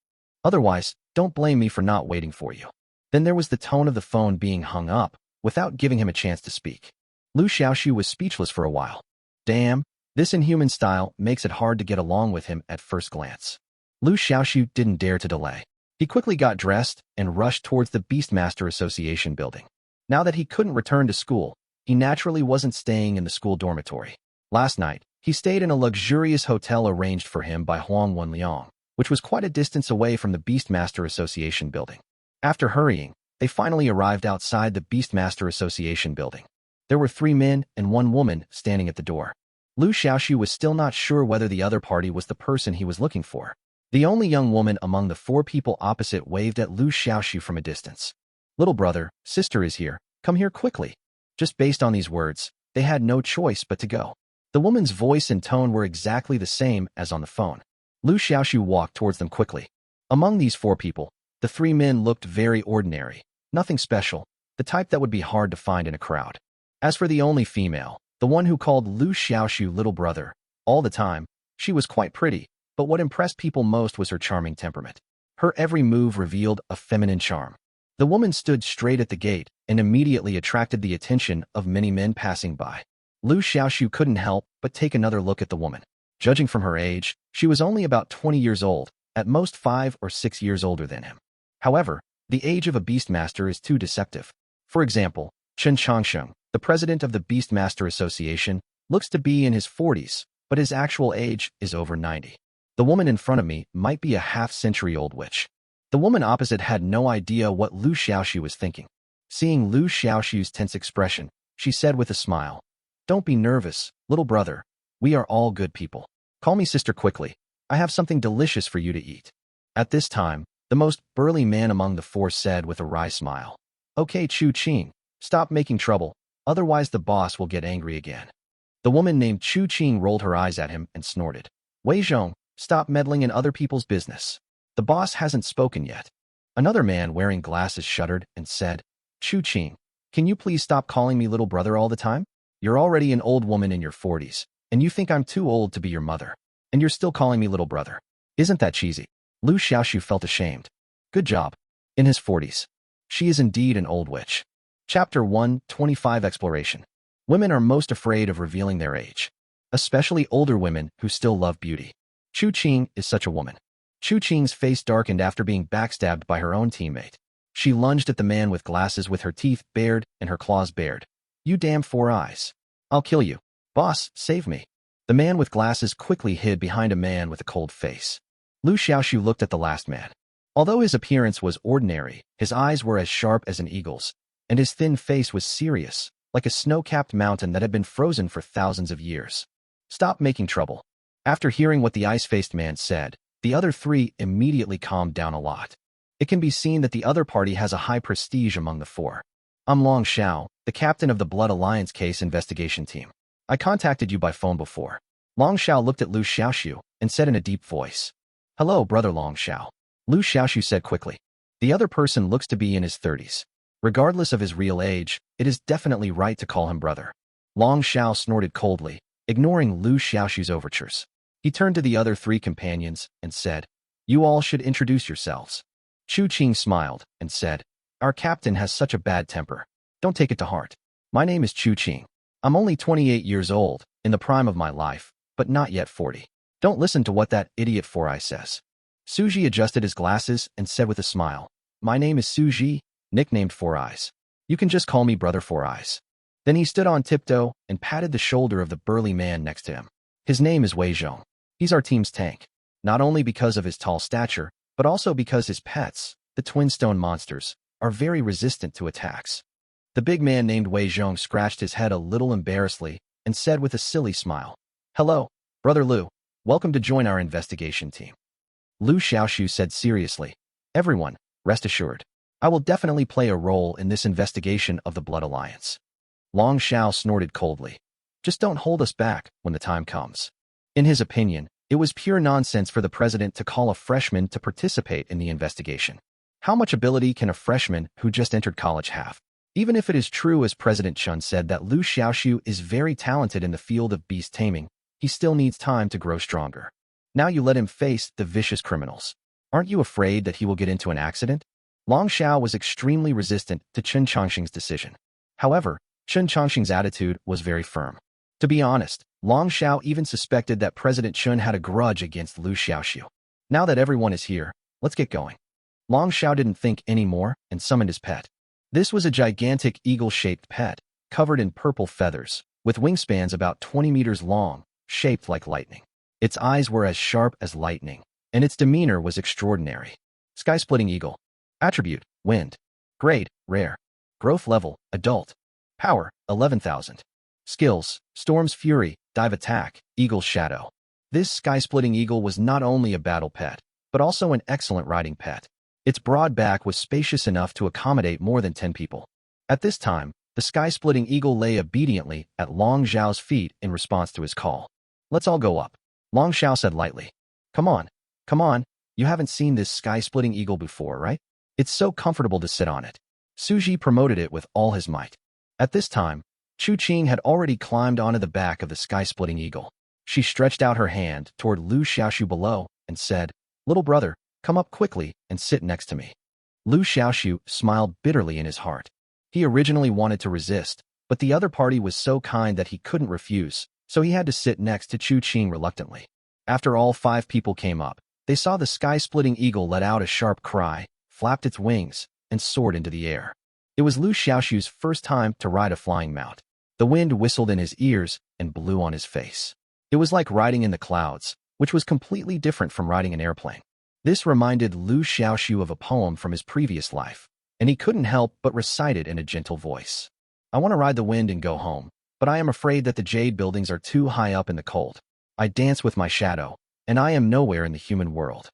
Otherwise, don't blame me for not waiting for you." Then there was the tone of the phone being hung up, without giving him a chance to speak. Liu Xiaoxu was speechless for a while. Damn, this inhuman style makes it hard to get along with him at first glance. Liu Xiaoxu didn't dare to delay. He quickly got dressed and rushed towards the Beastmaster Association building. Now that he couldn't return to school, he naturally wasn't staying in the school dormitory. Last night, he stayed in a luxurious hotel arranged for him by Huang Wenliang, which was quite a distance away from the Beastmaster Association building. After hurrying, they finally arrived outside the Beastmaster Association building. There were 3 men and 1 woman standing at the door. Liu Xiaoxu was still not sure whether the other party was the person he was looking for. The only young woman among the 4 people opposite waved at Liu Xiaoxu from a distance. "Little brother, sister is here. Come here quickly." Just based on these words, they had no choice but to go. The woman's voice and tone were exactly the same as on the phone. Liu Xiaoxu walked towards them quickly. Among these 4 people, the 3 men looked very ordinary, nothing special, the type that would be hard to find in a crowd. As for the only female, the one who called Liu Xiaoxu little brother. All the time, she was quite pretty, but what impressed people most was her charming temperament. Her every move revealed a feminine charm. The woman stood straight at the gate and immediately attracted the attention of many men passing by. Liu Xiaoxu couldn't help but take another look at the woman. Judging from her age, she was only about 20 years old, at most 5 or 6 years older than him. However, the age of a Beastmaster is too deceptive. For example, Chen Changsheng, the president of the Beastmaster Association, looks to be in his 40s, but his actual age is over 90. The woman in front of me might be a half-century-old witch. The woman opposite had no idea what Liu Xiaoxu was thinking. Seeing Liu Xiaoxu's tense expression, she said with a smile, "Don't be nervous, little brother. We are all good people. Call me sister quickly. I have something delicious for you to eat." At this time, the most burly man among the four said with a wry smile, "Okay, Chu Qing, stop making trouble, otherwise the boss will get angry again." The woman named Chu Qing rolled her eyes at him and snorted, "Wei Zhong, stop meddling in other people's business. The boss hasn't spoken yet." Another man wearing glasses shuddered and said, "Chu Qing, can you please stop calling me little brother all the time? You're already an old woman in your 40s, and you think I'm too old to be your mother, and you're still calling me little brother. Isn't that cheesy?" Liu Xiaoxu felt ashamed. Good job. In his 40s. She is indeed an old witch. Chapter 125 Exploration. Women are most afraid of revealing their age, especially older women who still love beauty. Chu Qing is such a woman. Chu Qing's face darkened after being backstabbed by her own teammate. She lunged at the man with glasses with her teeth bared and her claws bared. "You damn four eyes. I'll kill you. Boss, save me." The man with glasses quickly hid behind a man with a cold face. Liu Xiaoxu looked at the last man. Although his appearance was ordinary, his eyes were as sharp as an eagle's, and his thin face was serious, like a snow-capped mountain that had been frozen for thousands of years. "Stop making trouble." After hearing what the ice-faced man said, the other three immediately calmed down a lot. It can be seen that the other party has a high prestige among the four. "I'm Long Xiao, the captain of the Blood Alliance case investigation team. I contacted you by phone before." Long Xiao looked at Liu Xiaoxu and said in a deep voice, "Hello, brother Long Xiao." Liu Xiaoxu said quickly. The other person looks to be in his 30s. Regardless of his real age, it is definitely right to call him brother. Long Xiao snorted coldly, ignoring Liu Xiaoxu's overtures. He turned to the other three companions and said, "You all should introduce yourselves." Chu Qing smiled and said, "Our captain has such a bad temper. Don't take it to heart. My name is Chu Qing. I'm only 28 years old, in the prime of my life, but not yet 40. Don't listen to what that idiot Four Eye says." Suji adjusted his glasses and said with a smile, "My name is Suji, nicknamed Four Eyes. You can just call me Brother Four Eyes." Then he stood on tiptoe and patted the shoulder of the burly man next to him. "His name is Wei Zhong. He's our team's tank, not only because of his tall stature, but also because his pets, the twin stone monsters, are very resistant to attacks." The big man named Wei Zhong scratched his head a little embarrassedly and said with a silly smile, "Hello, Brother Liu. Welcome to join our investigation team." Liu Xiaoxu said seriously, "Everyone, rest assured. I will definitely play a role in this investigation of the Blood Alliance." Long Xiao snorted coldly. "Just don't hold us back when the time comes." In his opinion, it was pure nonsense for the president to call a freshman to participate in the investigation. How much ability can a freshman who just entered college have? Even if it is true as President Chun said that Liu Xiaoxu is very talented in the field of beast taming, he still needs time to grow stronger. Now you let him face the vicious criminals. Aren't you afraid that he will get into an accident? Long Xiao was extremely resistant to Chen Changxing's decision. However, Chen Changxing's attitude was very firm. To be honest, Long Xiao even suspected that President Chun had a grudge against Liu Xiaoxu. Now that everyone is here, let's get going. Long Xiao didn't think anymore and summoned his pet. This was a gigantic eagle-shaped pet, covered in purple feathers, with wingspans about 20 meters long, shaped like lightning. Its eyes were as sharp as lightning, and its demeanor was extraordinary. Sky-splitting eagle. Attribute, wind. Grade, rare. Growth level, adult. Power, 11,000. Skills, storm's fury, dive attack, eagle's shadow. This sky-splitting eagle was not only a battle pet, but also an excellent riding pet. Its broad back was spacious enough to accommodate more than 10 people. At this time, the sky-splitting eagle lay obediently at Long Xiao's feet in response to his call. "Let's all go up," Long Xiao said lightly. Come on, you haven't seen this sky-splitting eagle before, right? It's so comfortable to sit on it." Suji promoted it with all his might. At this time, Chu Qing had already climbed onto the back of the sky-splitting eagle. She stretched out her hand toward Liu Xiaoxu below and said, "Little brother, come up quickly and sit next to me." Liu Xiaoxu smiled bitterly in his heart. He originally wanted to resist, but the other party was so kind that he couldn't refuse, so he had to sit next to Chu Qing reluctantly. After all 5 people came up, they saw the sky-splitting eagle let out a sharp cry, flapped its wings, and soared into the air. It was Liu Xiaoxu's first time to ride a flying mount. The wind whistled in his ears and blew on his face. It was like riding in the clouds, which was completely different from riding an airplane. This reminded Liu Xiaoxu of a poem from his previous life, and he couldn't help but recite it in a gentle voice. "I want to ride the wind and go home, but I am afraid that the jade buildings are too high up in the cold. I dance with my shadow, and I am nowhere in the human world."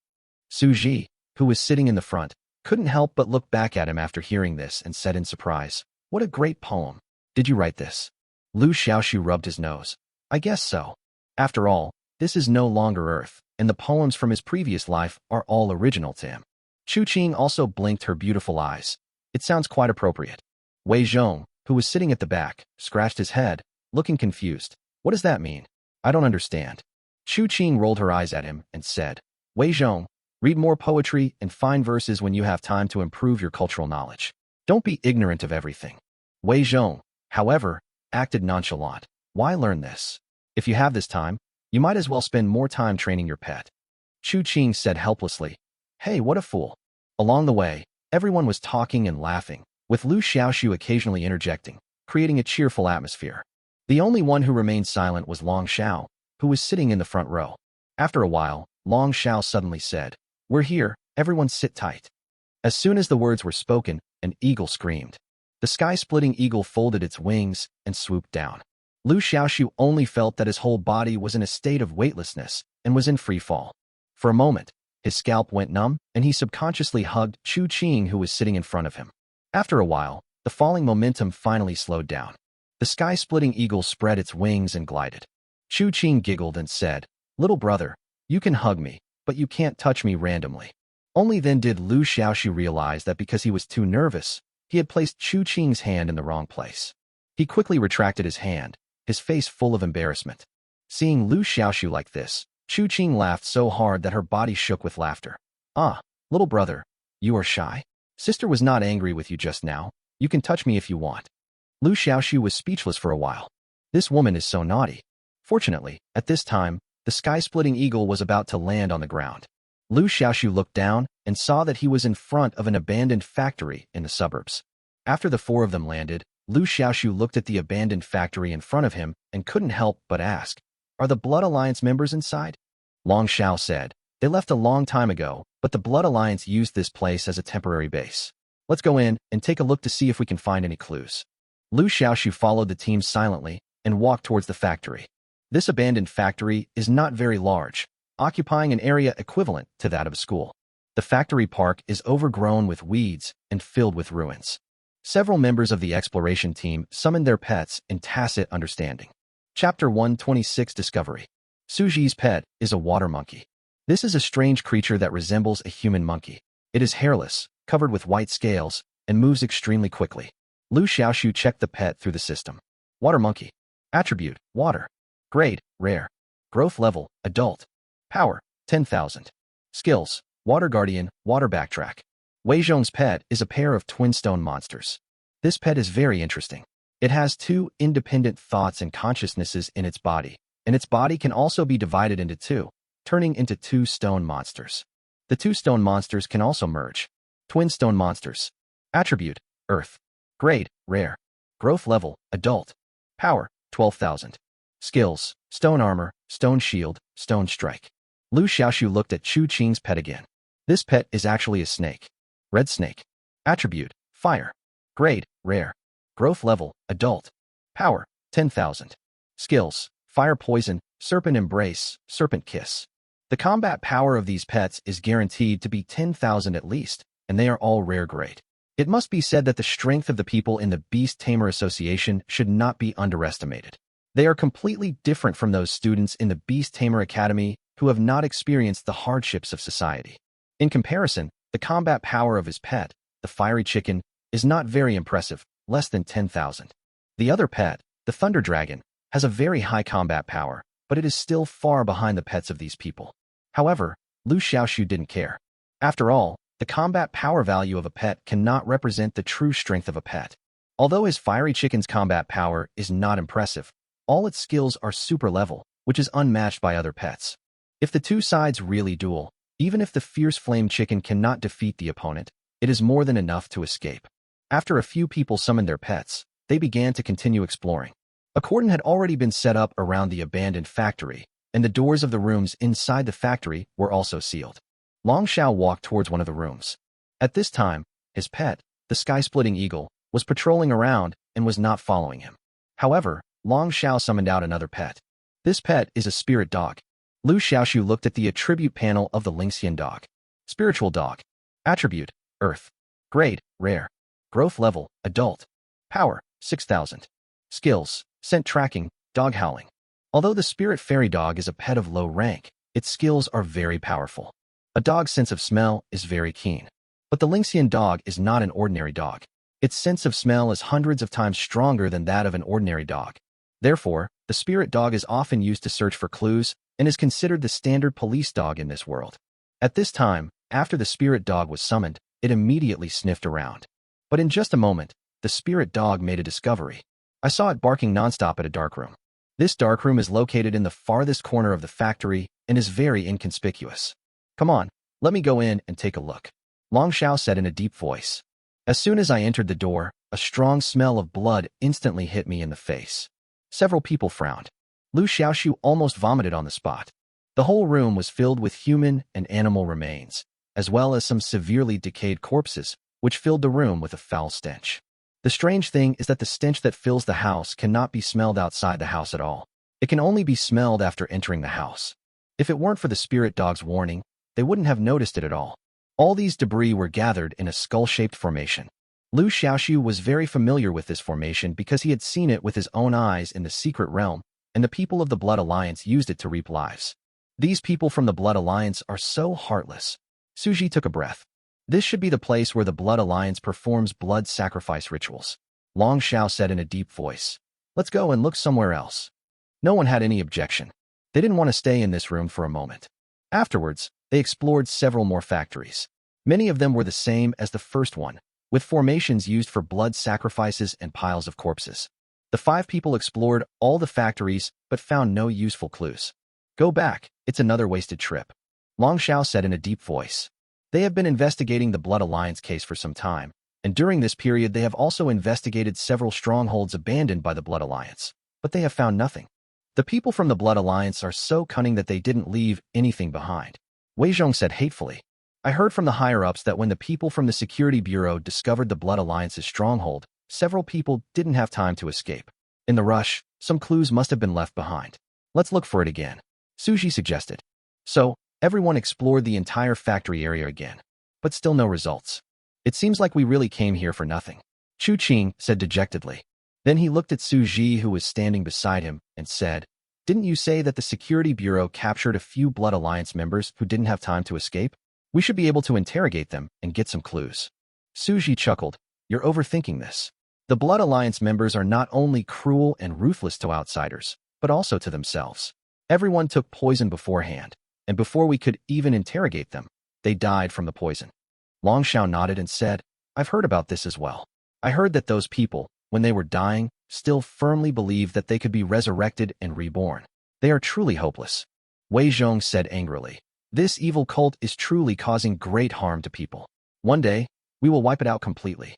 Su Ji, who was sitting in the front, couldn't help but look back at him after hearing this and said in surprise, "What a great poem. Did you write this?" Liu Xiaoxu rubbed his nose. "I guess so. After all, this is no longer Earth, and the poems from his previous life are all original to him." Chu Qing also blinked her beautiful eyes. "It sounds quite appropriate." Wei Zhong, who was sitting at the back, scratched his head, looking confused. "What does that mean? I don't understand." Chu Qing rolled her eyes at him and said, "Wei Zhong, read more poetry and fine verses when you have time to improve your cultural knowledge. Don't be ignorant of everything." Wei Zhong, however, acted nonchalant. "Why learn this? If you have this time, you might as well spend more time training your pet." Chu Qing said helplessly, "Hey, what a fool." Along the way, everyone was talking and laughing, with Liu Xiaoxu occasionally interjecting, creating a cheerful atmosphere. The only one who remained silent was Long Xiao, who was sitting in the front row. After a while, Long Xiao suddenly said, "We're here, everyone sit tight." As soon as the words were spoken, an eagle screamed. The sky-splitting eagle folded its wings and swooped down. Liu Xiaoxu only felt that his whole body was in a state of weightlessness and was in free fall. For a moment, his scalp went numb, and he subconsciously hugged Chu Qing, who was sitting in front of him. After a while, the falling momentum finally slowed down. The sky-splitting eagle spread its wings and glided. Chu Qing giggled and said, "Little brother, you can hug me, but you can't touch me randomly." Only then did Liu Xiaoxu realize that because he was too nervous, he had placed Chu Qing's hand in the wrong place. He quickly retracted his hand, his face full of embarrassment. Seeing Liu Xiaoxu like this, Chu Qing laughed so hard that her body shook with laughter. "Ah, little brother, you are shy? Sister was not angry with you just now. You can touch me if you want." Liu Xiaoxu was speechless for a while. This woman is so naughty. Fortunately, at this time, the sky-splitting eagle was about to land on the ground. Liu Xiaoxu looked down and saw that he was in front of an abandoned factory in the suburbs. After the 4 of them landed, Liu Xiaoxu looked at the abandoned factory in front of him and couldn't help but ask, "Are the Blood Alliance members inside?" Long Xiao said, "They left a long time ago, but the Blood Alliance used this place as a temporary base. Let's go in and take a look to see if we can find any clues." Liu Xiaoxu followed the team silently and walked towards the factory. This abandoned factory is not very large, occupying an area equivalent to that of a school. The factory park is overgrown with weeds and filled with ruins. Several members of the exploration team summoned their pets in tacit understanding. Chapter 126 Discovery. Suji's pet is a water monkey. This is a strange creature that resembles a human monkey. It is hairless, covered with white scales, and moves extremely quickly. Liu Xiaoxu checked the pet through the system. Water monkey. Attribute, water. Grade, rare. Growth level, adult. Power, 10,000. Skills, water guardian, water backtrack. Wei Zhong's pet is a pair of twin stone monsters. This pet is very interesting. It has 2 independent thoughts and consciousnesses in its body, and its body can also be divided into 2, turning into 2 stone monsters. The 2 stone monsters can also merge. Twin stone monsters. Attribute, earth. Grade, rare. Growth level, adult. Power, 12,000. Skills, stone armor, stone shield, stone strike. Liu Xiaoxu looked at Chu Qing's pet again. This pet is actually a snake. Red snake. Attribute, fire. Grade, rare. Growth level, adult. Power, 10,000. Skills, fire poison, serpent embrace, serpent kiss. The combat power of these pets is guaranteed to be 10,000 at least, and they are all rare grade. It must be said that the strength of the people in the Beast Tamer Association should not be underestimated. They are completely different from those students in the Beast Tamer Academy who have not experienced the hardships of society. In comparison, the combat power of his pet, the fiery chicken, is not very impressive, less than 10,000. The other pet, The Thunder Dragon has a very high combat power, but it is still far behind the pets of these people. However, Liu Xiaoxu didn't care. After all, the combat power value of a pet cannot represent the true strength of a pet. Although his fiery chicken's combat power is not impressive, all its skills are super level, which is unmatched by other pets. If the two sides really duel, even if the fierce flame chicken cannot defeat the opponent, it is more than enough to escape. After a few people summoned their pets, they began to continue exploring. A cordon had already been set up around the abandoned factory, and the doors of the rooms inside the factory were also sealed. Long Xiao walked towards one of the rooms. At this time, his pet, the sky-splitting eagle, was patrolling around and was not following him. However, Long Xiao summoned out another pet. This pet is a spirit dog. Liu Xiaoxu looked at the attribute panel of the Lingxian dog. Spiritual dog. Attribute, Earth. Grade, Rare. Growth level, Adult. Power, 6,000. Skills, Scent tracking, dog howling. Although the spirit fairy dog is a pet of low rank, its skills are very powerful. A dog's sense of smell is very keen. But the Lingxian dog is not an ordinary dog. Its sense of smell is hundreds of times stronger than that of an ordinary dog. Therefore, the spirit dog is often used to search for clues and is considered the standard police dog in this world. At this time, after the spirit dog was summoned, it immediately sniffed around. But in just a moment, the spirit dog made a discovery. I saw it barking nonstop at a darkroom. This darkroom is located in the farthest corner of the factory and is very inconspicuous. Come on, let me go in and take a look. Long Xiao said in a deep voice. As soon as I entered the door, a strong smell of blood instantly hit me in the face. Several people frowned. Liu Xiaoxu almost vomited on the spot. The whole room was filled with human and animal remains, as well as some severely decayed corpses, which filled the room with a foul stench. The strange thing is that the stench that fills the house cannot be smelled outside the house at all. It can only be smelled after entering the house. If it weren't for the spirit dog's warning, they wouldn't have noticed it at all. All these debris were gathered in a skull-shaped formation. Liu Xiaoxu was very familiar with this formation because he had seen it with his own eyes in the secret realm, and the people of the Blood Alliance used it to reap lives. These people from the Blood Alliance are so heartless. Suji took a breath. This should be the place where the Blood Alliance performs blood sacrifice rituals. Long Xiao said in a deep voice. Let's go and look somewhere else. No one had any objection. They didn't want to stay in this room for a moment. Afterwards, they explored several more factories. Many of them were the same as the first one, with formations used for blood sacrifices and piles of corpses. The 5 people explored all the factories but found no useful clues. Go back, it's another wasted trip. Long Xiao said in a deep voice. They have been investigating the Blood Alliance case for some time, and during this period they have also investigated several strongholds abandoned by the Blood Alliance, but they have found nothing. The people from the Blood Alliance are so cunning that they didn't leave anything behind. Wei Zhong said hatefully. I heard from the higher-ups that when the people from the Security Bureau discovered the Blood Alliance's stronghold, several people didn't have time to escape. In the rush, some clues must have been left behind. Let's look for it again, Suji suggested. So, everyone explored the entire factory area again, but still no results. It seems like we really came here for nothing, Chu Qing said dejectedly. Then he looked at Su Ji, who was standing beside him, and said, Didn't you say that the Security Bureau captured a few Blood Alliance members who didn't have time to escape? We should be able to interrogate them and get some clues. Su Ji chuckled. You're overthinking this. The Blood Alliance members are not only cruel and ruthless to outsiders, but also to themselves. Everyone took poison beforehand, and before we could even interrogate them, they died from the poison. Long Xiao nodded and said, I've heard about this as well. I heard that those people, when they were dying, still firmly believed that they could be resurrected and reborn. They are truly hopeless. Wei Zhong said angrily. This evil cult is truly causing great harm to people. One day, we will wipe it out completely.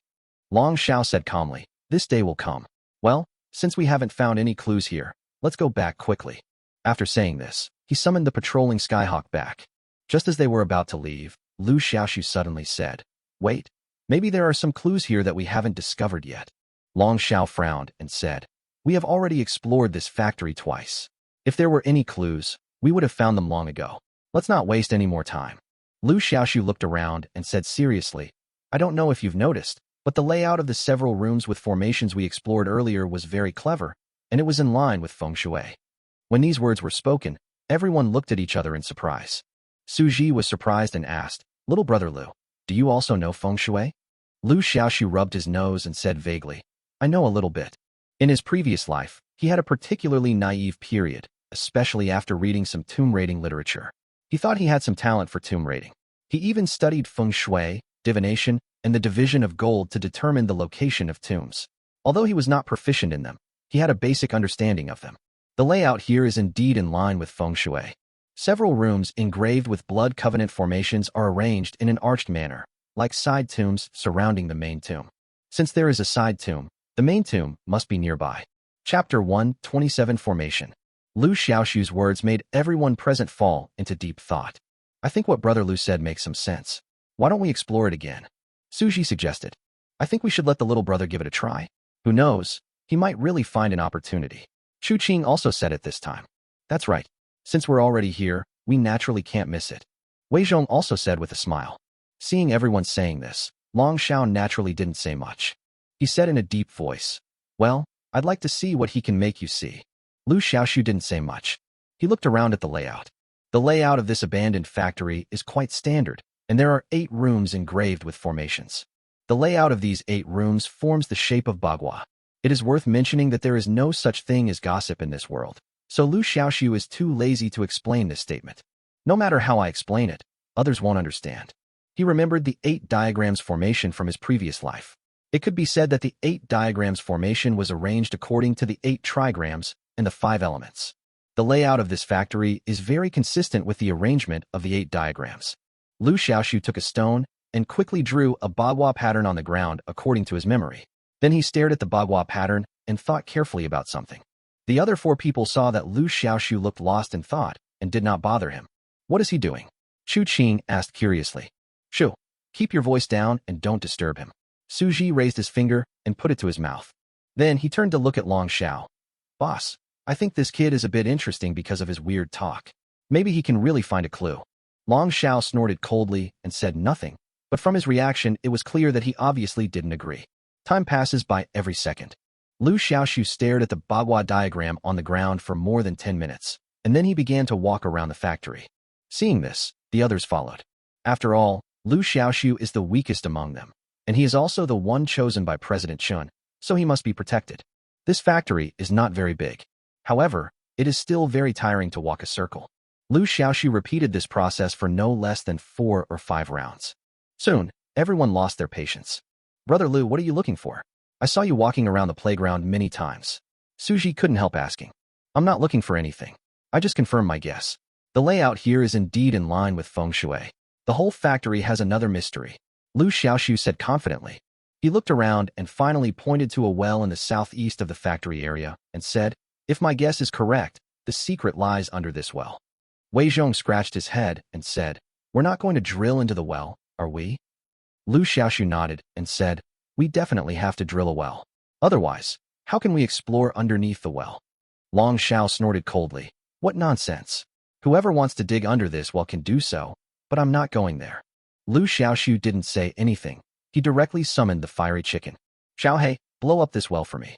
Long Xiao said calmly, This day will come. Well, since we haven't found any clues here, let's go back quickly. After saying this, he summoned the patrolling Skyhawk back. Just as they were about to leave, Liu Xiaoxu suddenly said, Wait, maybe there are some clues here that we haven't discovered yet. Long Xiao frowned and said, We have already explored this factory twice. If there were any clues, we would have found them long ago. Let's not waste any more time. Liu Xiaoxu looked around and said seriously, I don't know if you've noticed, but the layout of the several rooms with formations we explored earlier was very clever, and it was in line with feng shui. When these words were spoken, everyone looked at each other in surprise. Su Ji was surprised and asked, Little brother Liu, do you also know feng shui? Liu Xiaoxu rubbed his nose and said vaguely, I know a little bit. In his previous life, he had a particularly naive period, especially after reading some tomb raiding literature. He thought he had some talent for tomb raiding. He even studied feng shui, divination, and the division of gold to determine the location of tombs. Although he was not proficient in them, he had a basic understanding of them. The layout here is indeed in line with feng shui. Several rooms engraved with blood covenant formations are arranged in an arched manner, like side tombs surrounding the main tomb. Since there is a side tomb, the main tomb must be nearby. Chapter 1:27 Formation. Liu Xiaoxu's words made everyone present fall into deep thought. I think what Brother Liu said makes some sense. Why don't we explore it again? Suji suggested. I think we should let the little brother give it a try. Who knows? He might really find an opportunity. Chu Qing also said it this time. That's right. Since we're already here, we naturally can't miss it. Wei Zhong also said with a smile. Seeing everyone saying this, Long Xiao naturally didn't say much. He said in a deep voice, well, I'd like to see what he can make you see. Liu Xiaoxu didn't say much. He looked around at the layout. The layout of this abandoned factory is quite standard, and there are 8 rooms engraved with formations. The layout of these 8 rooms forms the shape of bagua. It is worth mentioning that there is no such thing as gossip in this world, so Liu Xiaoxu is too lazy to explain this statement. No matter how I explain it, others won't understand. He remembered the 8 diagrams formation from his previous life. It could be said that the 8 diagrams formation was arranged according to the 8 trigrams and the 5 elements. The layout of this factory is very consistent with the arrangement of the 8 diagrams. Liu Xiaoxu took a stone and quickly drew a bagua pattern on the ground according to his memory. Then he stared at the bagua pattern and thought carefully about something. The other 4 people saw that Liu Xiaoxu looked lost in thought and did not bother him. What is he doing? Chu Qing asked curiously. Shu, keep your voice down and don't disturb him. Suji raised his finger and put it to his mouth. Then he turned to look at Long Xiao. Boss, I think this kid is a bit interesting because of his weird talk. Maybe he can really find a clue. Long Xiao snorted coldly and said nothing, but from his reaction it was clear that he obviously didn't agree. Time passes by every second. Liu Xiaoxu stared at the bagua diagram on the ground for more than 10 minutes, and then he began to walk around the factory. Seeing this, the others followed. After all, Liu Xiaoxu is the weakest among them, and he is also the one chosen by President Chun, so he must be protected. This factory is not very big. However, it is still very tiring to walk a circle. Liu Xiaoxu repeated this process for no less than 4 or 5 rounds. Soon, everyone lost their patience. Brother Liu, what are you looking for? I saw you walking around the playground many times. Suji couldn't help asking. I'm not looking for anything. I just confirmed my guess. The layout here is indeed in line with feng shui. The whole factory has another mystery, Liu Xiaoxu said confidently. He looked around and finally pointed to a well in the southeast of the factory area and said, if my guess is correct, the secret lies under this well. Wei Zhong scratched his head and said, we're not going to drill into the well, are we? Liu Xiaoxu nodded and said, we definitely have to drill a well. Otherwise, how can we explore underneath the well? Long Xiao snorted coldly. What nonsense. Whoever wants to dig under this well can do so, but I'm not going there. Liu Xiaoxu didn't say anything. He directly summoned the fiery chicken. Xiaohei, blow up this well for me.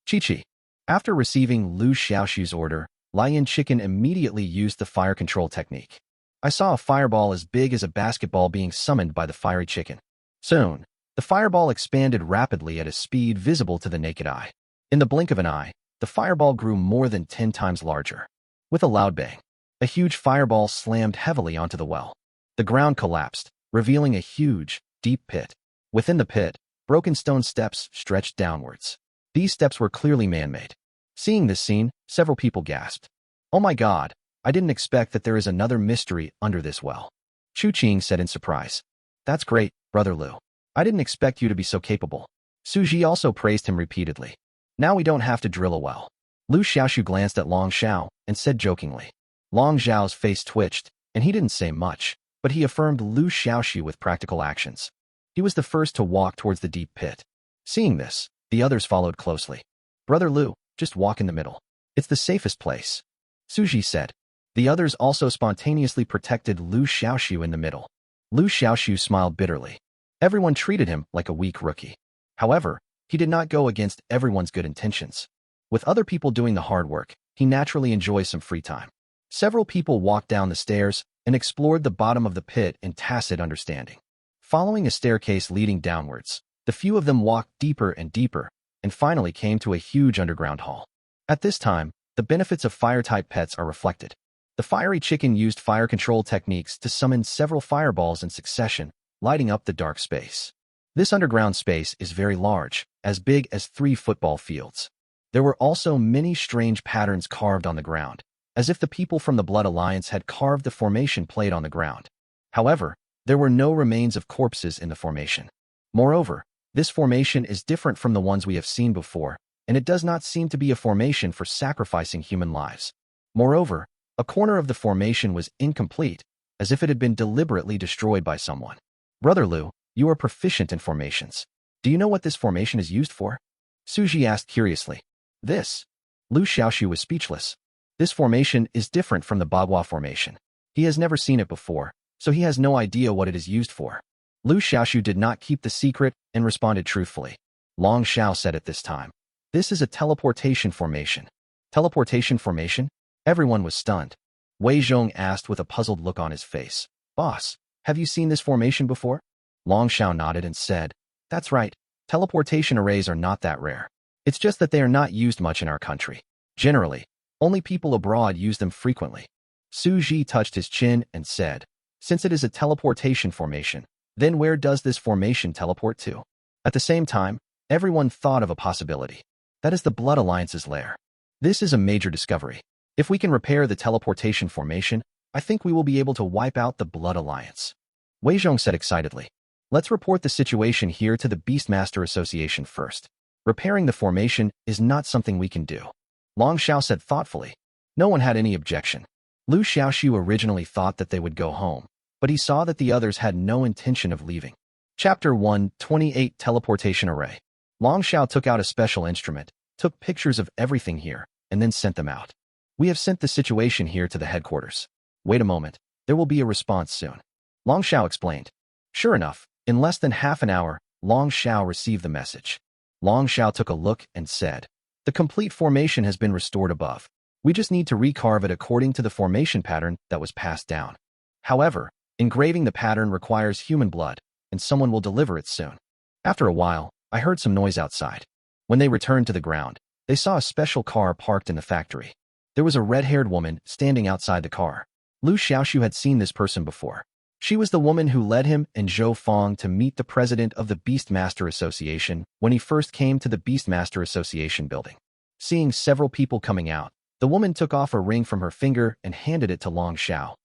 Chi-Chi. After receiving Liu Xiaoxu's order, Lion Chicken immediately used the fire control technique. I saw a fireball as big as a basketball being summoned by the fiery chicken. Soon, the fireball expanded rapidly at a speed visible to the naked eye. In the blink of an eye, the fireball grew more than 10 times larger. With a loud bang, a huge fireball slammed heavily onto the well. The ground collapsed, revealing a huge, deep pit. Within the pit, broken stone steps stretched downwards. These steps were clearly man-made. Seeing this scene, several people gasped. Oh my god, I didn't expect that there is another mystery under this well. Chu Qing said in surprise. That's great, Brother Liu. I didn't expect you to be so capable. Suji also praised him repeatedly. Now we don't have to drill a well. Liu Xiaoxu glanced at Long Xiao and said jokingly. Long Xiao's face twitched, and he didn't say much, but he affirmed Liu Xiaoxu with practical actions. He was the first to walk towards the deep pit. Seeing this, the others followed closely. Brother Liu, just walk in the middle. It's the safest place. Suji said. The others also spontaneously protected Liu Xiaoxu in the middle. Liu Xiaoxu smiled bitterly. Everyone treated him like a weak rookie. However, he did not go against everyone's good intentions. With other people doing the hard work, he naturally enjoys some free time. Several people walked down the stairs and explored the bottom of the pit in tacit understanding. Following a staircase leading downwards, the few of them walked deeper and deeper, and finally came to a huge underground hall. At this time, the benefits of fire-type pets are reflected. The fiery chicken used fire control techniques to summon several fireballs in succession, lighting up the dark space. This underground space is very large, as big as 3 football fields. There were also many strange patterns carved on the ground, as if the people from the Blood Alliance had carved the formation plate on the ground. However, there were no remains of corpses in the formation. Moreover, this formation is different from the ones we have seen before, and it does not seem to be a formation for sacrificing human lives. Moreover, a corner of the formation was incomplete, as if it had been deliberately destroyed by someone. Brother Liu, you are proficient in formations. Do you know what this formation is used for? Suji asked curiously. This. Liu Xiaoxu was speechless. This formation is different from the manhwa formation. He has never seen it before, so he has no idea what it is used for. Liu Xiaoxu did not keep the secret and responded truthfully. Long Xiao said at this time, "This is a teleportation formation." Teleportation formation? Everyone was stunned. Wei Zhong asked with a puzzled look on his face. Boss, have you seen this formation before? Long Xiao nodded and said, "That's right. Teleportation arrays are not that rare. It's just that they are not used much in our country. Generally, only people abroad use them frequently." Su Ji touched his chin and said, "Since it is a teleportation formation, then where does this formation teleport to?" At the same time, everyone thought of a possibility. That is the Blood Alliance's lair. This is a major discovery. If we can repair the teleportation formation, I think we will be able to wipe out the Blood Alliance. Wei Zhong said excitedly. Let's report the situation here to the Beastmaster Association first. Repairing the formation is not something we can do. Long Xiao said thoughtfully. No one had any objection. Liu Xiaoxu originally thought that they would go home, but he saw that the others had no intention of leaving. Chapter 1:28 Teleportation Array. Long Xiao took out a special instrument, took pictures of everything here, and then sent them out. We have sent the situation here to the headquarters. Wait a moment, there will be a response soon. Long Xiao explained. Sure enough, in less than half an hour, Long Xiao received the message. Long Xiao took a look and said, "The complete formation has been restored above. We just need to recarve it according to the formation pattern that was passed down. However, engraving the pattern requires human blood, and someone will deliver it soon." After a while, I heard some noise outside. When they returned to the ground, they saw a special car parked in the factory. There was a red-haired woman standing outside the car. Liu Xiaoxu had seen this person before. She was the woman who led him and Zhou Fong to meet the president of the Beastmaster Association when he first came to the Beastmaster Association building. Seeing several people coming out, the woman took off a ring from her finger and handed it to Long Xiao.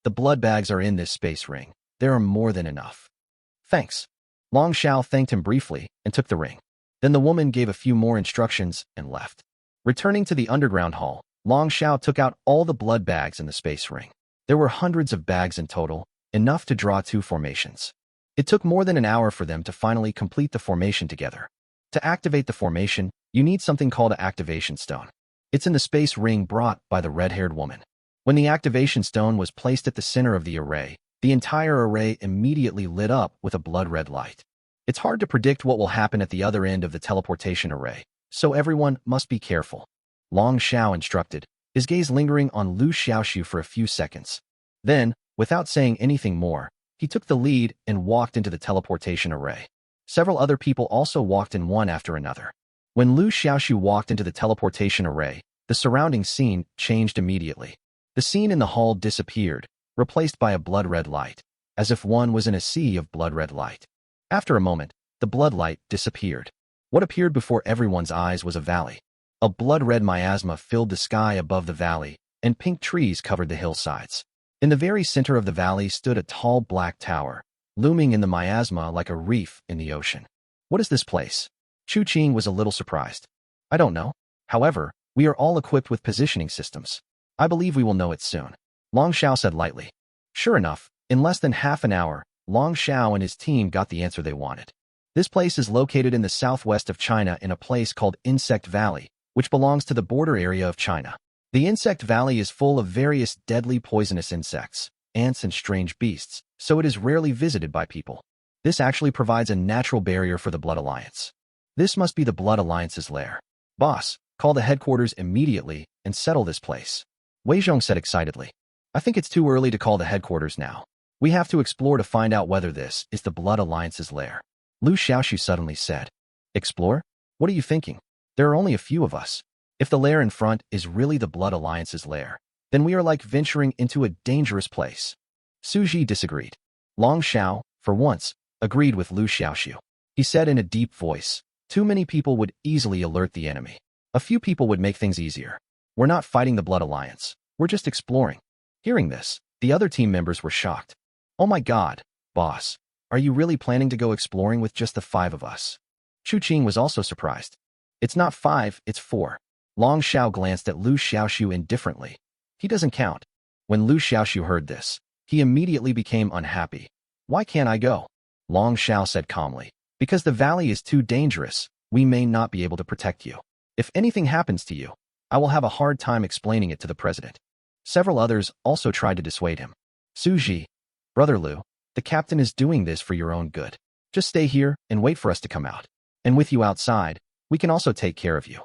"The blood bags are in this space ring. There are more than enough." "Thanks." Long Xiao thanked him briefly and took the ring. Then the woman gave a few more instructions and left. Returning to the underground hall, Long Xiao took out all the blood bags in the space ring. There were hundreds of bags in total, enough to draw 2 formations. It took more than an hour for them to finally complete the formation together. To activate the formation, you need something called an activation stone. It's in the space ring brought by the red-haired woman. When the activation stone was placed at the center of the array, the entire array immediately lit up with a blood-red light. It's hard to predict what will happen at the other end of the teleportation array, so everyone must be careful. Long Xiao instructed, his gaze lingering on Liu Xiaoxu for a few seconds. Then, without saying anything more, he took the lead and walked into the teleportation array. Several other people also walked in one after another. When Liu Xiaoxu walked into the teleportation array, the surrounding scene changed immediately. The scene in the hall disappeared, replaced by a blood-red light, as if one was in a sea of blood-red light. After a moment, the blood light disappeared. What appeared before everyone's eyes was a valley. A blood-red miasma filled the sky above the valley, and pink trees covered the hillsides. In the very center of the valley stood a tall black tower, looming in the miasma like a reef in the ocean. "What is this place?" Chu Qing was a little surprised. "I don't know. However, we are all equipped with positioning systems. I believe we will know it soon," Long Xiao said lightly. Sure enough, in less than half an hour, Long Xiao and his team got the answer they wanted. This place is located in the southwest of China in a place called Insect Valley, which belongs to the border area of China. The Insect Valley is full of various deadly poisonous insects, ants and strange beasts, so it is rarely visited by people. This actually provides a natural barrier for the Blood Alliance. This must be the Blood Alliance's lair. "Boss, call the headquarters immediately and settle this place," Wei Zhong said excitedly. "I think it's too early to call the headquarters now. We have to explore to find out whether this is the Blood Alliance's lair," Liu Xiaoxu suddenly said. "Explore?" What are you thinking? There are only a few of us. If the lair in front is really the Blood Alliance's lair, then we are like venturing into a dangerous place. Su Ji disagreed. Long Xiao, for once, agreed with Liu Xiaoxu. He said in a deep voice, too many people would easily alert the enemy. A few people would make things easier. We're not fighting the Blood Alliance. We're just exploring. Hearing this, the other team members were shocked. Oh my god, boss. Are you really planning to go exploring with just the 5 of us? Chu Qing was also surprised. It's not 5, it's 4. Long Xiao glanced at Liu Xiaoxu indifferently. He doesn't count. When Liu Xiaoxu heard this, he immediately became unhappy. Why can't I go? Long Xiao said calmly. Because the valley is too dangerous, we may not be able to protect you. If anything happens to you, I will have a hard time explaining it to the president. Several others also tried to dissuade him. Su Ji, Brother Liu, the captain is doing this for your own good. Just stay here and wait for us to come out. And with you outside, we can also take care of you.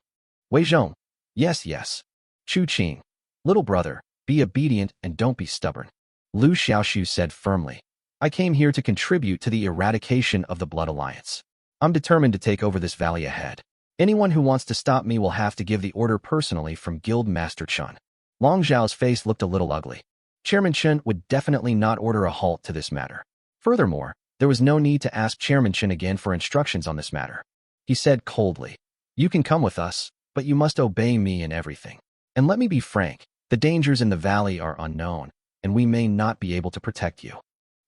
Wei Zhong, yes. Chu Qing, little brother, be obedient and don't be stubborn. Liu Xiaoxu said firmly. I came here to contribute to the eradication of the Blood Alliance. I'm determined to take over this valley ahead. Anyone who wants to stop me will have to give the order personally from Guild Master Chun. Long Zhao's face looked a little ugly. Chairman Chen would definitely not order a halt to this matter. Furthermore, there was no need to ask Chairman Chen again for instructions on this matter. He said coldly, you can come with us, but you must obey me in everything. And let me be frank, the dangers in the valley are unknown, and we may not be able to protect you.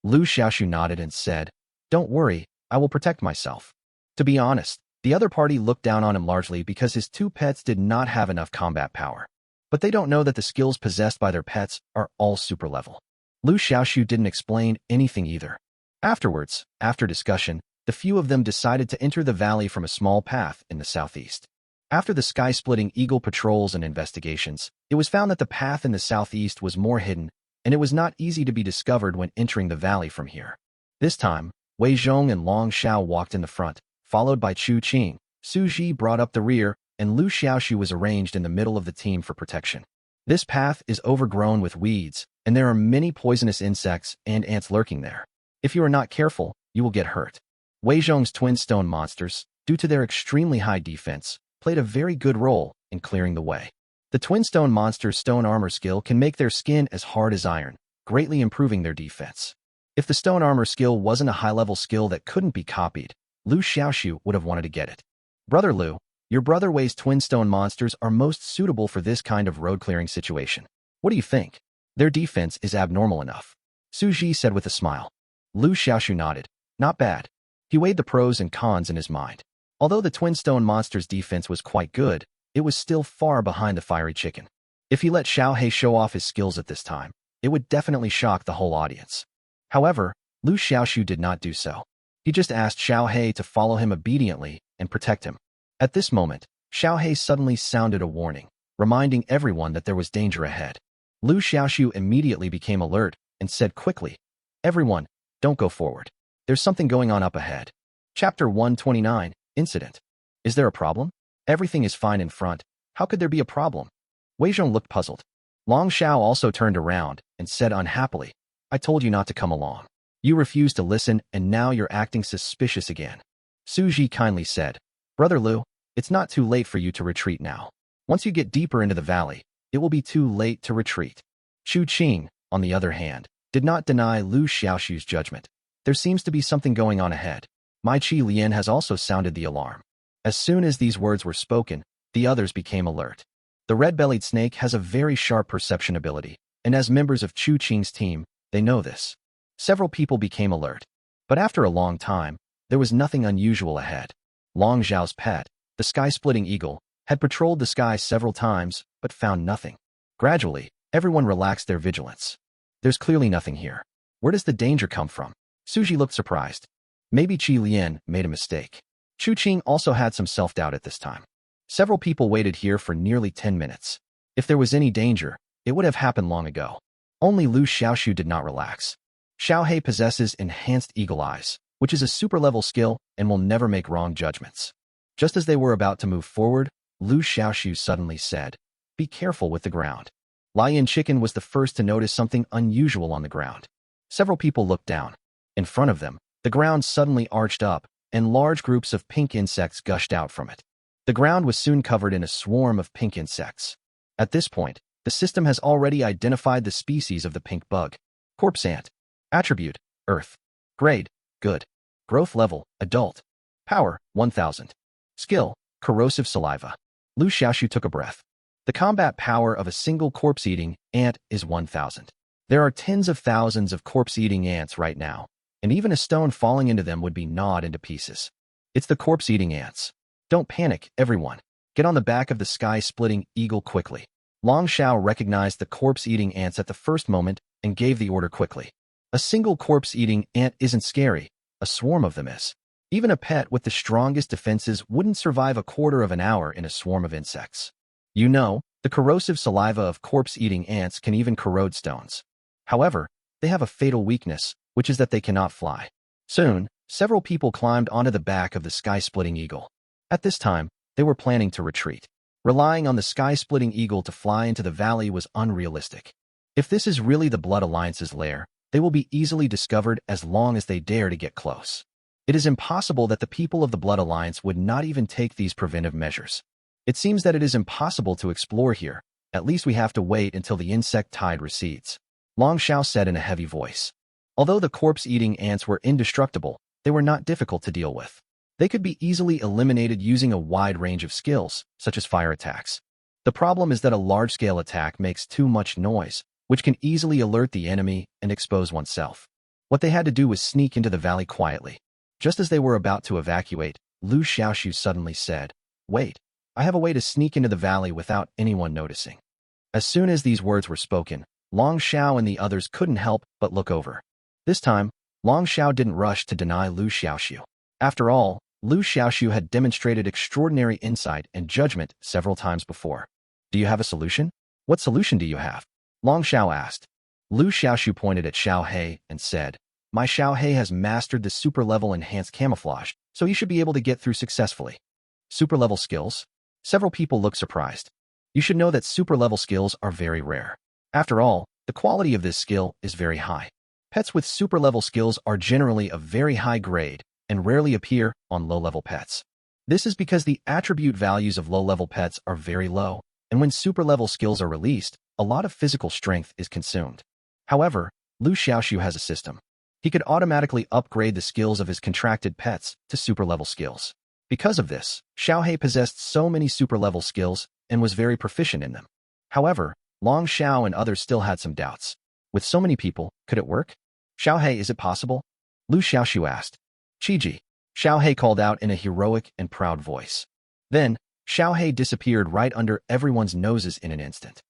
Liu Xiaoxu nodded and said, don't worry, I will protect myself. To be honest, the other party looked down on him largely because his 2 pets did not have enough combat power. But they don't know that the skills possessed by their pets are all super level. Liu Xiaoxu didn't explain anything either. Afterwards, after discussion, the few of them decided to enter the valley from a small path in the southeast. After the sky-splitting eagle patrols and investigations, it was found that the path in the southeast was more hidden, and it was not easy to be discovered when entering the valley from here. This time, Wei Zhong and Long Xiao walked in the front, followed by Chu Qing. Su Ji brought up the rear, and Liu Xiaoxu was arranged in the middle of the team for protection. This path is overgrown with weeds, and there are many poisonous insects and ants lurking there. If you are not careful, you will get hurt. Wei Zhong's twin stone monsters, due to their extremely high defense, played a very good role in clearing the way. The twin stone monsters' stone armor skill can make their skin as hard as iron, greatly improving their defense. If the stone armor skill wasn't a high-level skill that couldn't be copied, Liu Xiaoxu would have wanted to get it. Brother Liu, your brother Wei's twin stone monsters are most suitable for this kind of road-clearing situation. What do you think? Their defense is abnormal enough. Su Ji said with a smile. Liu Xiaoxu nodded. Not bad. He weighed the pros and cons in his mind. Although the twin stone monster's defense was quite good, it was still far behind the fiery chicken. If he let Xiao He show off his skills at this time, it would definitely shock the whole audience. However, Liu Xiaoxu did not do so. He just asked Xiao He to follow him obediently and protect him. At this moment, Xiao He suddenly sounded a warning, reminding everyone that there was danger ahead. Liu Xiaoxu immediately became alert and said quickly, everyone, don't go forward. There's something going on up ahead. Chapter 129, Incident. Is there a problem? Everything is fine in front. How could there be a problem? Wei Zhong looked puzzled. Long Xiao also turned around and said unhappily, I told you not to come along. You refused to listen and now you're acting suspicious again. Su Ji kindly said, Brother Liu, it's not too late for you to retreat now. Once you get deeper into the valley, it will be too late to retreat. Chu Qing, on the other hand, did not deny Liu Xiaoxu's judgment. There seems to be something going on ahead. Mai Chi Lian has also sounded the alarm. As soon as these words were spoken, the others became alert. The red-bellied snake has a very sharp perception ability, and as members of Chu Qing's team, they know this. Several people became alert. But after a long time, there was nothing unusual ahead. Long Zhao's pet, the sky-splitting eagle, had patrolled the sky several times, but found nothing. Gradually, everyone relaxed their vigilance. There's clearly nothing here. Where does the danger come from? Su Ji looked surprised. Maybe Qi Lian made a mistake. Chu Qing also had some self-doubt at this time. Several people waited here for nearly 10 minutes. If there was any danger, it would have happened long ago. Only Liu Xiaoxu did not relax. Xiao He possesses Enhanced Eagle Eyes, which is a super-level skill and will never make wrong judgments. Just as they were about to move forward, Liu Xiaoxu suddenly said, Be careful with the ground. Lion Chicken was the first to notice something unusual on the ground. Several people looked down. In front of them, the ground suddenly arched up, and large groups of pink insects gushed out from it. The ground was soon covered in a swarm of pink insects. At this point, the system has already identified the species of the pink bug. Corpse ant. Attribute, Earth. Grade, Good. Growth level, Adult. Power, 1000. Skill, Corrosive Saliva. Liu Xiaoxu took a breath. The combat power of a single corpse-eating ant is 1000. There are tens of thousands of corpse-eating ants right now, and even a stone falling into them would be gnawed into pieces. It's the corpse-eating ants. Don't panic, everyone. Get on the back of the sky-splitting eagle quickly. Long Xiao recognized the corpse-eating ants at the first moment and gave the order quickly. A single corpse-eating ant isn't scary. A swarm of them is. Even a pet with the strongest defenses wouldn't survive a quarter of an hour in a swarm of insects. You know, the corrosive saliva of corpse-eating ants can even corrode stones. However, they have a fatal weakness, which is that they cannot fly. Soon, several people climbed onto the back of the sky-splitting eagle. At this time, they were planning to retreat. Relying on the sky-splitting eagle to fly into the valley was unrealistic. If this is really the Blood Alliance's lair, they will be easily discovered as long as they dare to get close. It is impossible that the people of the Blood Alliance would not even take these preventive measures. It seems that it is impossible to explore here. At least we have to wait until the insect tide recedes. Long Xiao said in a heavy voice. Although the corpse-eating ants were indestructible, they were not difficult to deal with. They could be easily eliminated using a wide range of skills, such as fire attacks. The problem is that a large-scale attack makes too much noise, which can easily alert the enemy and expose oneself. What they had to do was sneak into the valley quietly. Just as they were about to evacuate, Liu Xiaoxu suddenly said, "Wait, I have a way to sneak into the valley without anyone noticing." As soon as these words were spoken, Long Xiao and the others couldn't help but look over. This time, Long Xiao didn't rush to deny Liu Xiaoxu. After all, Liu Xiaoxu had demonstrated extraordinary insight and judgment several times before. "Do you have a solution? What solution do you have?" Long Xiao asked. Liu Xiaoxu pointed at Xiao He and said, "My Xiao He has mastered the super-level enhanced camouflage, so he should be able to get through successfully." Super-level skills? Several people looked surprised. You should know that super-level skills are very rare. After all, the quality of this skill is very high. Pets with super-level skills are generally of very high grade and rarely appear on low-level pets. This is because the attribute values of low-level pets are very low, and when super-level skills are released, a lot of physical strength is consumed. However, Liu Xiaoxu has a system. He could automatically upgrade the skills of his contracted pets to super-level skills. Because of this, Xiao He possessed so many super-level skills and was very proficient in them. However, Long Xiao and others still had some doubts. With so many people, could it work? "Xiao He, is it possible?" Liu Xiaoxu asked. "Qiji," Xiao He called out in a heroic and proud voice. Then, Xiao He disappeared right under everyone's noses in an instant.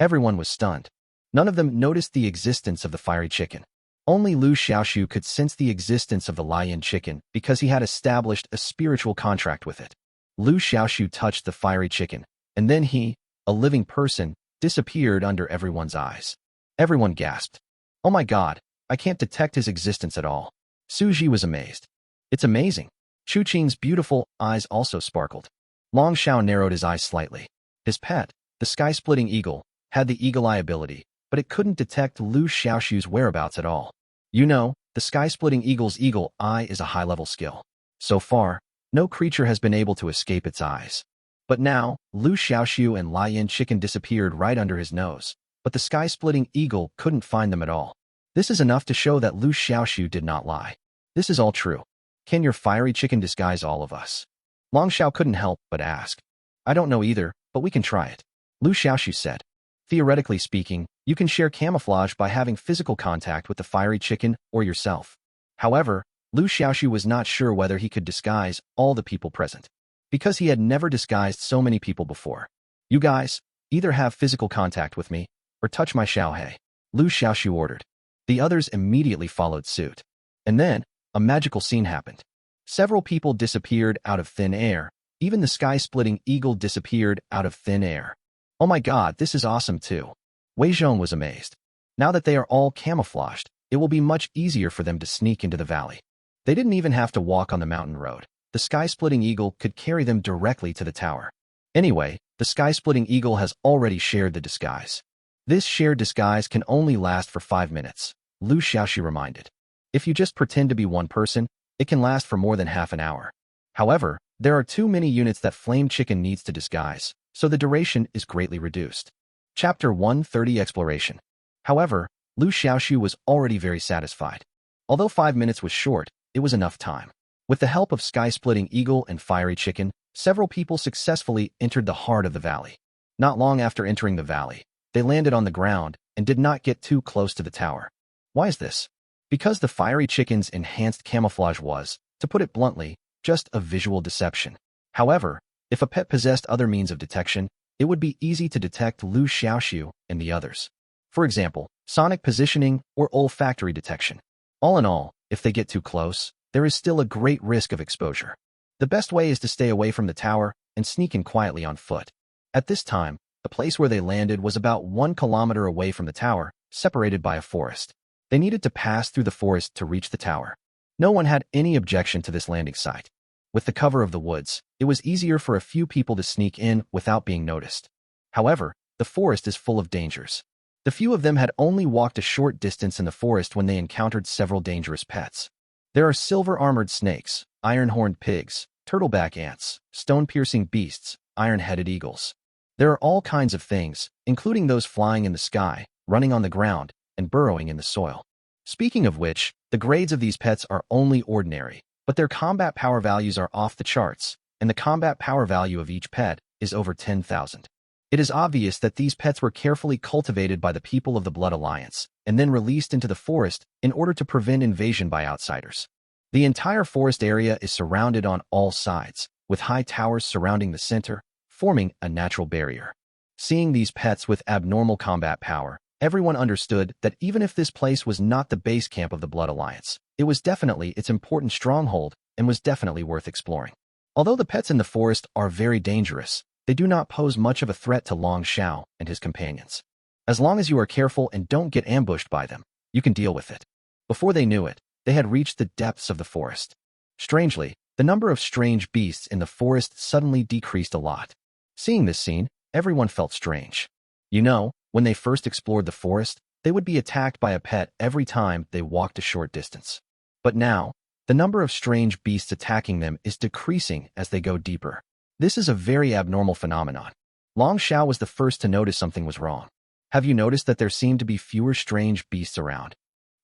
Everyone was stunned. None of them noticed the existence of the fiery chicken. Only Liu Xiaoxu could sense the existence of the lion chicken because he had established a spiritual contract with it. Liu Xiaoxu touched the fiery chicken, and then he, a living person, disappeared under everyone's eyes. Everyone gasped. "Oh my god, I can't detect his existence at all." Suji was amazed. "It's amazing." Chu Qing's beautiful eyes also sparkled. Long Xiao narrowed his eyes slightly. His pet, the sky-splitting eagle, had the eagle eye ability, but it couldn't detect Liu Xiaoxu's whereabouts at all. You know, the sky-splitting eagle's eagle eye is a high-level skill. So far, no creature has been able to escape its eyes. But now, Liu Xiaoxu and Lion Chicken disappeared right under his nose, but the sky-splitting eagle couldn't find them at all. This is enough to show that Liu Xiaoxu did not lie. This is all true. Can your fiery chicken disguise all of us? Long Xiao couldn't help but ask. "I don't know either, but we can try it," Liu Xiaoxu said. "Theoretically speaking, you can share camouflage by having physical contact with the fiery chicken or yourself." However, Liu Xiaoxu was not sure whether he could disguise all the people present, because he had never disguised so many people before. "You guys, either have physical contact with me, or touch my Xiao He," Liu Xiaoxu ordered. The others immediately followed suit. And then, a magical scene happened. Several people disappeared out of thin air. Even the sky-splitting eagle disappeared out of thin air. "Oh my god, this is awesome too." Wei Zhong was amazed. Now that they are all camouflaged, it will be much easier for them to sneak into the valley. They didn't even have to walk on the mountain road. The sky-splitting eagle could carry them directly to the tower. Anyway, the sky-splitting eagle has already shared the disguise. This shared disguise can only last for 5 minutes, Liu Xiaoxu reminded. If you just pretend to be one person, it can last for more than half an hour. However, There are too many units that Flame Chicken needs to disguise, so the duration is greatly reduced. Chapter 130 Exploration. However, Liu Xiaoxu was already very satisfied. Although 5 minutes was short, it was enough time. With the help of Sky-Splitting Eagle and Fiery Chicken, several people successfully entered the heart of the valley. Not long after entering the valley, they landed on the ground and did not get too close to the tower. Why is this? Because the Fiery Chicken's enhanced camouflage was, to put it bluntly, just a visual deception. However, if a pet possessed other means of detection, it would be easy to detect Liu Xiaoxu and the others. For example, sonic positioning or olfactory detection. All in all, if they get too close, there is still a great risk of exposure. The best way is to stay away from the tower and sneak in quietly on foot. At this time, the place where they landed was about 1 kilometer away from the tower, separated by a forest. They needed to pass through the forest to reach the tower. No one had any objection to this landing site. With the cover of the woods, it was easier for a few people to sneak in without being noticed. However, the forest is full of dangers. The few of them had only walked a short distance in the forest when they encountered several dangerous pets. There are silver-armored snakes, iron-horned pigs, turtleback ants, stone-piercing beasts, iron-headed eagles. There are all kinds of things, including those flying in the sky, running on the ground, and burrowing in the soil. Speaking of which, the grades of these pets are only ordinary, but their combat power values are off the charts, and the combat power value of each pet is over 10,000. It is obvious that these pets were carefully cultivated by the people of the Blood Alliance, and then released into the forest in order to prevent invasion by outsiders. The entire forest area is surrounded on all sides, with high towers surrounding the center, forming a natural barrier. Seeing these pets with abnormal combat power, everyone understood that even if this place was not the base camp of the Blood Alliance, it was definitely its important stronghold and was definitely worth exploring. Although the pets in the forest are very dangerous, they do not pose much of a threat to Liu Xiaoxu and his companions. As long as you are careful and don't get ambushed by them, you can deal with it. Before they knew it, they had reached the depths of the forest. Strangely, the number of strange beasts in the forest suddenly decreased a lot. Seeing this scene, everyone felt strange. You know, when they first explored the forest, they would be attacked by a pet every time they walked a short distance. But now, the number of strange beasts attacking them is decreasing as they go deeper. This is a very abnormal phenomenon. Liu Xiaoxu was the first to notice something was wrong. Have you noticed that there seem to be fewer strange beasts around?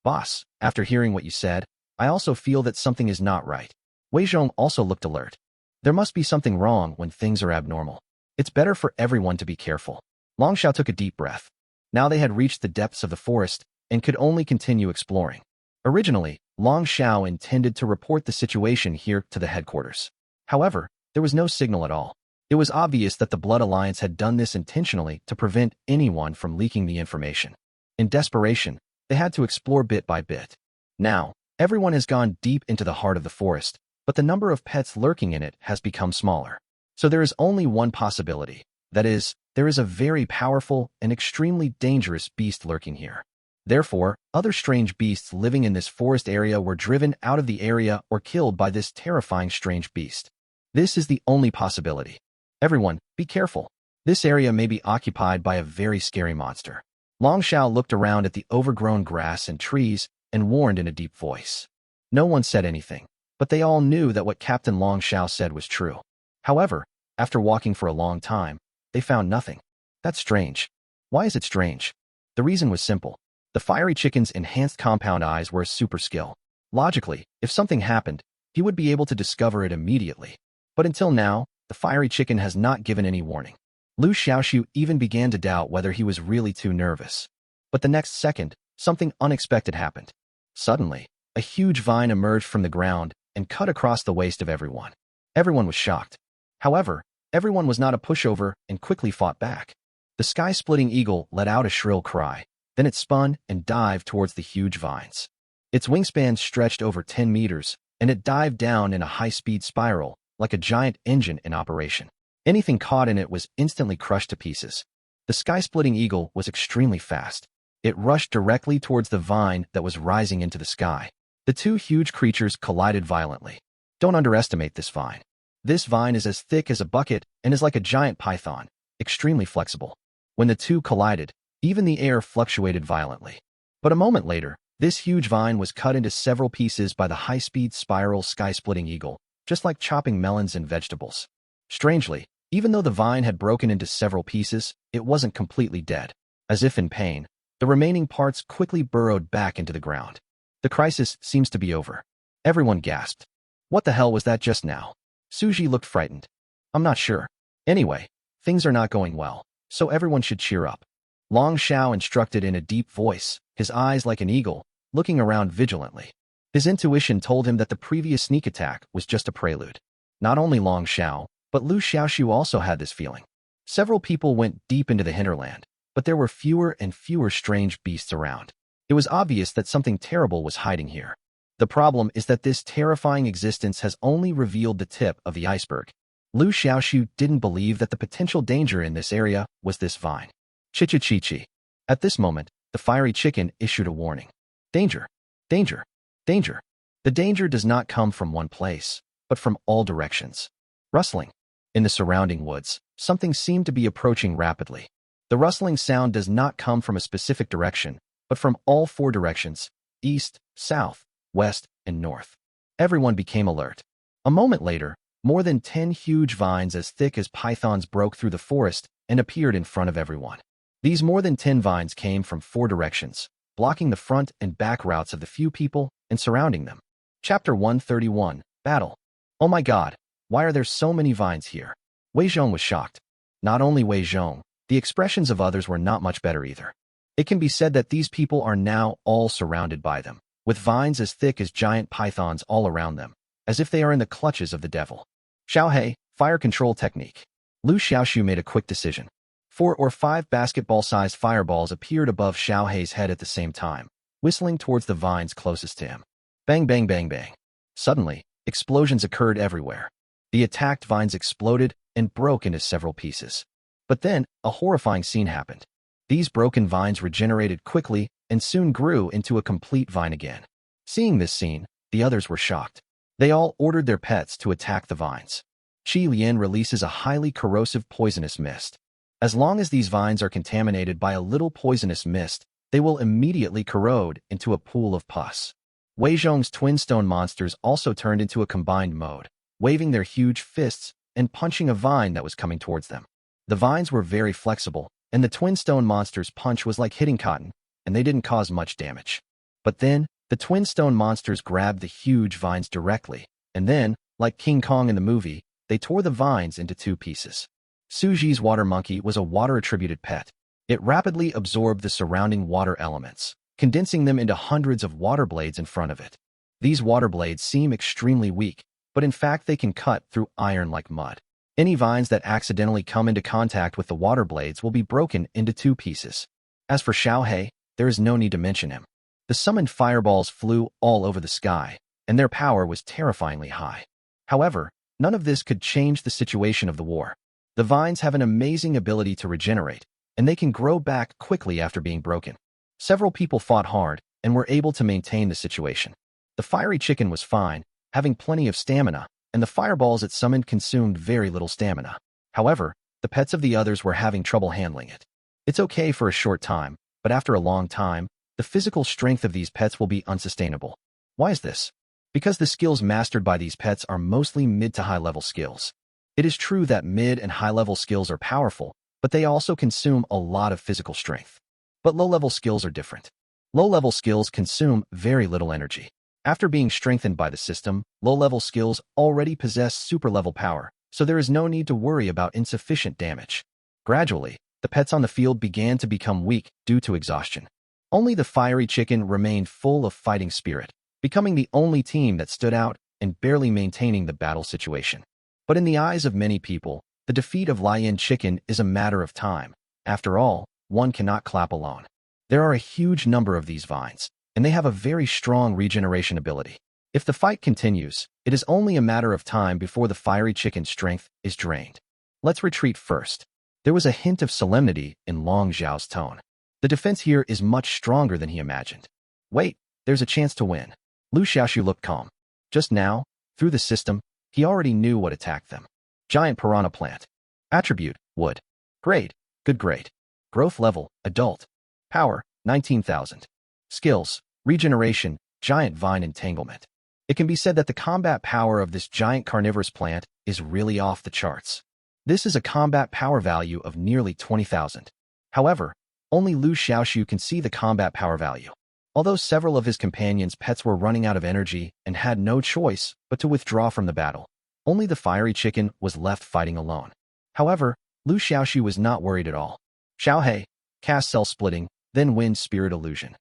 Boss, after hearing what you said, I also feel that something is not right. Wei Zhong also looked alert. There must be something wrong when things are abnormal. It's better for everyone to be careful. Liu Xiaoxu took a deep breath. Now they had reached the depths of the forest and could only continue exploring. Originally, Liu Xiaoxu intended to report the situation here to the headquarters. However, there was no signal at all. It was obvious that the Blood Alliance had done this intentionally to prevent anyone from leaking the information. In desperation, they had to explore bit by bit. Now, everyone has gone deep into the heart of the forest, but the number of pets lurking in it has become smaller. So there is only one possibility. That is, there is a very powerful and extremely dangerous beast lurking here. Therefore, other strange beasts living in this forest area were driven out of the area or killed by this terrifying strange beast. This is the only possibility. Everyone, be careful. This area may be occupied by a very scary monster. Liu Xiaoxu looked around at the overgrown grass and trees and warned in a deep voice. No one said anything, but they all knew that what Captain Liu Xiaoxu said was true. However, after walking for a long time, they found nothing. That's strange. Why is it strange? The reason was simple. The Fiery Chicken's enhanced compound eyes were a super skill. Logically, if something happened, he would be able to discover it immediately. But until now, the Fiery Chicken has not given any warning. Liu Xiaoxu even began to doubt whether he was really too nervous. But the next second, something unexpected happened. Suddenly, a huge vine emerged from the ground and cut across the waist of everyone. Everyone was shocked. However, everyone was not a pushover and quickly fought back. The Sky-Splitting Eagle let out a shrill cry. Then it spun and dived towards the huge vines. Its wingspan stretched over 10 meters, and it dived down in a high-speed spiral, like a giant engine in operation. Anything caught in it was instantly crushed to pieces. The Sky-Splitting Eagle was extremely fast. It rushed directly towards the vine that was rising into the sky. The two huge creatures collided violently. Don't underestimate this vine. This vine is as thick as a bucket and is like a giant python, extremely flexible. When the two collided, even the air fluctuated violently. But a moment later, this huge vine was cut into several pieces by the high-speed spiral Sky-Splitting Eagle, just like chopping melons and vegetables. Strangely, even though the vine had broken into several pieces, it wasn't completely dead. As if in pain, the remaining parts quickly burrowed back into the ground. The crisis seems to be over. Everyone gasped. What the hell was that just now? Suji looked frightened. I'm not sure. Anyway, things are not going well, so everyone should cheer up. Long Xiao instructed in a deep voice, his eyes like an eagle, looking around vigilantly. His intuition told him that the previous sneak attack was just a prelude. Not only Long Xiao, but Liu Xiaoxu also had this feeling. Several people went deep into the hinterland, but there were fewer and fewer strange beasts around. It was obvious that something terrible was hiding here. The problem is that this terrifying existence has only revealed the tip of the iceberg. Liu Xiaoxu didn't believe that the potential danger in this area was this vine. Chi-chi-chi-chi. At this moment, the fiery chicken issued a warning. Danger! Danger! Danger! The danger does not come from one place, but from all directions. Rustling. In the surrounding woods, something seemed to be approaching rapidly. The rustling sound does not come from a specific direction, but from all four directions: east, south, west, and north. Everyone became alert. A moment later, more than 10 huge vines as thick as pythons broke through the forest and appeared in front of everyone. These more than 10 vines came from 4 directions, blocking the front and back routes of the few people and surrounding them. Chapter 131, Battle. Oh my god, why are there so many vines here? Wei Zhong was shocked. Not only Wei Zhong, the expressions of others were not much better either. It can be said that these people are now all surrounded by them, with vines as thick as giant pythons all around them, as if they are in the clutches of the devil. Xiaohei, fire control technique. Liu Xiaoxu made a quick decision. 4 or 5 basketball-sized fireballs appeared above Xiaohei's head at the same time, whistling towards the vines closest to him. Bang bang bang bang. Suddenly, explosions occurred everywhere. The attacked vines exploded and broke into several pieces. But then, a horrifying scene happened. These broken vines regenerated quickly and soon grew into a complete vine again. Seeing this scene, the others were shocked. They all ordered their pets to attack the vines. Qi Lian releases a highly corrosive poisonous mist. As long as these vines are contaminated by a little poisonous mist, they will immediately corrode into a pool of pus. Wei Zhong's twin stone monsters also turned into a combined mode, waving their huge fists and punching a vine that was coming towards them. The vines were very flexible, and the twin stone monsters' punch was like hitting cotton, and they didn't cause much damage. But then, the twin stone monsters grabbed the huge vines directly, and then, like King Kong in the movie, they tore the vines into 2 pieces. Suji's water monkey was a water-attributed pet. It rapidly absorbed the surrounding water elements, condensing them into hundreds of water blades in front of it. These water blades seem extremely weak, but in fact they can cut through iron like mud. Any vines that accidentally come into contact with the water blades will be broken into 2 pieces. As for Xiaohei, there is no need to mention him. The summoned fireballs flew all over the sky, and their power was terrifyingly high. However, none of this could change the situation of the war. The vines have an amazing ability to regenerate, and they can grow back quickly after being broken. Several people fought hard and were able to maintain the situation. The fiery chicken was fine, having plenty of stamina, and the fireballs it summoned consumed very little stamina. However, the pets of the others were having trouble handling it. It's okay for a short time, but after a long time, the physical strength of these pets will be unsustainable. Why is this? Because the skills mastered by these pets are mostly mid to high level skills. It is true that mid and high level skills are powerful, but they also consume a lot of physical strength. But low level skills are different. Low level skills consume very little energy. After being strengthened by the system, low level skills already possess super level power, so there is no need to worry about insufficient damage. Gradually, the pets on the field began to become weak due to exhaustion. Only the fiery chicken remained full of fighting spirit, becoming the only team that stood out and barely maintaining the battle situation. But in the eyes of many people, the defeat of Lion Chicken is a matter of time. After all, one cannot clap alone. There are a huge number of these vines, and they have a very strong regeneration ability. If the fight continues, it is only a matter of time before the fiery chicken's strength is drained. Let's retreat first. There was a hint of solemnity in Long Zhao's tone. The defense here is much stronger than he imagined. Wait, there's a chance to win. Liu Xiaoxu looked calm. Just now, through the system, he already knew what attacked them. Giant piranha plant. Attribute, wood. Grade, good grade. Growth level, adult. Power, 19,000. Skills, regeneration, giant vine entanglement. It can be said that the combat power of this giant carnivorous plant is really off the charts. This is a combat power value of nearly 20,000. However, only Liu Xiaoxu can see the combat power value. Although several of his companions' pets were running out of energy and had no choice but to withdraw from the battle, only the fiery chicken was left fighting alone. However, Liu Xiaoxu was not worried at all. Xiaohei, cast cell splitting, then wind spirit illusion.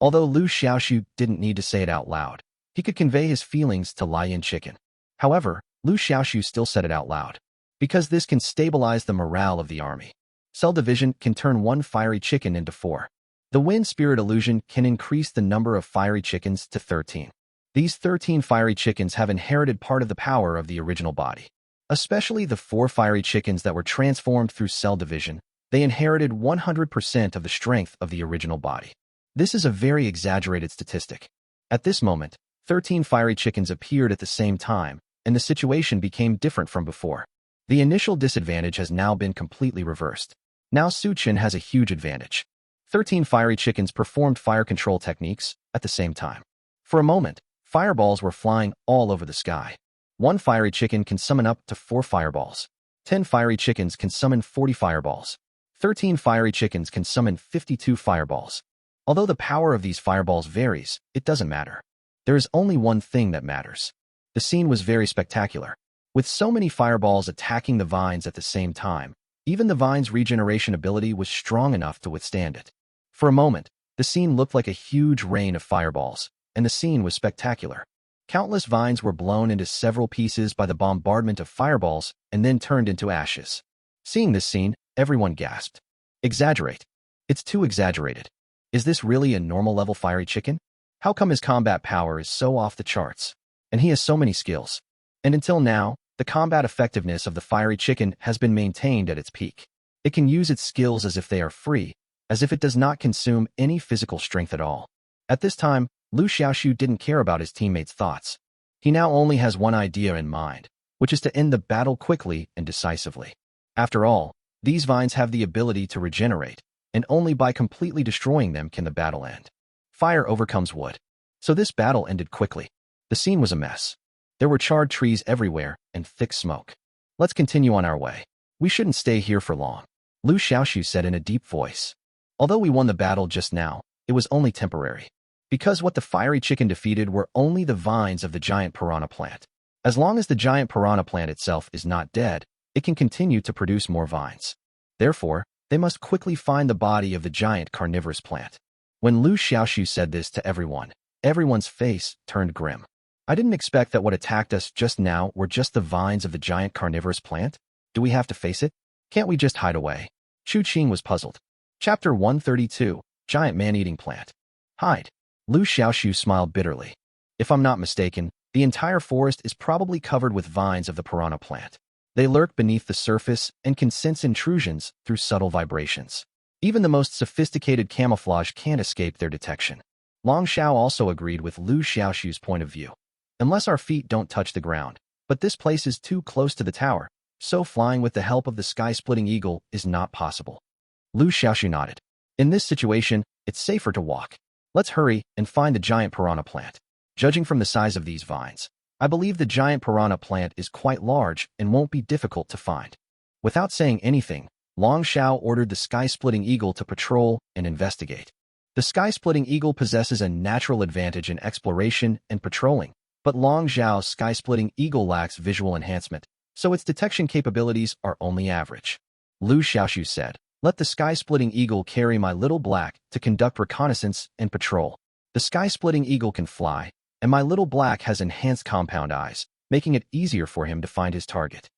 Although Liu Xiaoxu didn't need to say it out loud, he could convey his feelings to Lion Chicken. However, Liu Xiaoxu still said it out loud, because this can stabilize the morale of the army. Cell division can turn one fiery chicken into 4. The wind spirit illusion can increase the number of fiery chickens to 13. These 13 fiery chickens have inherited part of the power of the original body. Especially the 4 fiery chickens that were transformed through cell division, they inherited 100% of the strength of the original body. This is a very exaggerated statistic. At this moment, 13 fiery chickens appeared at the same time, and the situation became different from before. The initial disadvantage has now been completely reversed. Now Su Chen has a huge advantage. 13 fiery chickens performed fire control techniques at the same time. For a moment, fireballs were flying all over the sky. 1 fiery chicken can summon up to 4 fireballs. 10 fiery chickens can summon 40 fireballs. 13 fiery chickens can summon 52 fireballs. Although the power of these fireballs varies, it doesn't matter. There is only one thing that matters. The scene was very spectacular. With so many fireballs attacking the vines at the same time, even the vine's regeneration ability was strong enough to withstand it. For a moment, the scene looked like a huge rain of fireballs, and the scene was spectacular. Countless vines were blown into several pieces by the bombardment of fireballs and then turned into ashes. Seeing this scene, everyone gasped. Exaggerate. It's too exaggerated. Is this really a normal level fiery chicken? How come his combat power is so off the charts? And he has so many skills. And until now, the combat effectiveness of the fiery chicken has been maintained at its peak. It can use its skills as if they are free, as if it does not consume any physical strength at all. At this time, Liu Xiaoxu didn't care about his teammates' thoughts. He now only has one idea in mind, which is to end the battle quickly and decisively. After all, these vines have the ability to regenerate, and only by completely destroying them can the battle end. Fire overcomes wood. So this battle ended quickly. The scene was a mess. There were charred trees everywhere and thick smoke. Let's continue on our way. We shouldn't stay here for long, Liu Xiaoxu said in a deep voice. Although we won the battle just now, it was only temporary. Because what the fiery chicken defeated were only the vines of the giant piranha plant. As long as the giant piranha plant itself is not dead, it can continue to produce more vines. Therefore, they must quickly find the body of the giant carnivorous plant. When Liu Xiaoxu said this to everyone, everyone's face turned grim. I didn't expect that what attacked us just now were just the vines of the giant carnivorous plant. Do we have to face it? Can't we just hide away? Chu Qing was puzzled. Chapter 132, Giant Man-Eating Plant. Hide. Liu Xiaoxu smiled bitterly. If I'm not mistaken, the entire forest is probably covered with vines of the piranha plant. They lurk beneath the surface and can sense intrusions through subtle vibrations. Even the most sophisticated camouflage can't escape their detection. Long Xiao also agreed with Liu Xiaoxu's point of view. Unless our feet don't touch the ground. But this place is too close to the tower, so flying with the help of the sky-splitting eagle is not possible. Liu Xiaoxu nodded. In this situation, it's safer to walk. Let's hurry and find the giant piranha plant. Judging from the size of these vines, I believe the giant piranha plant is quite large and won't be difficult to find. Without saying anything, Long Xiao ordered the sky-splitting eagle to patrol and investigate. The sky-splitting eagle possesses a natural advantage in exploration and patrolling, but Long Xiao's sky-splitting eagle lacks visual enhancement, so its detection capabilities are only average. Liu Xiaoxu said, "Let the sky-splitting eagle carry my little black to conduct reconnaissance and patrol. The sky-splitting eagle can fly, and my little black has enhanced compound eyes, making it easier for him to find his target."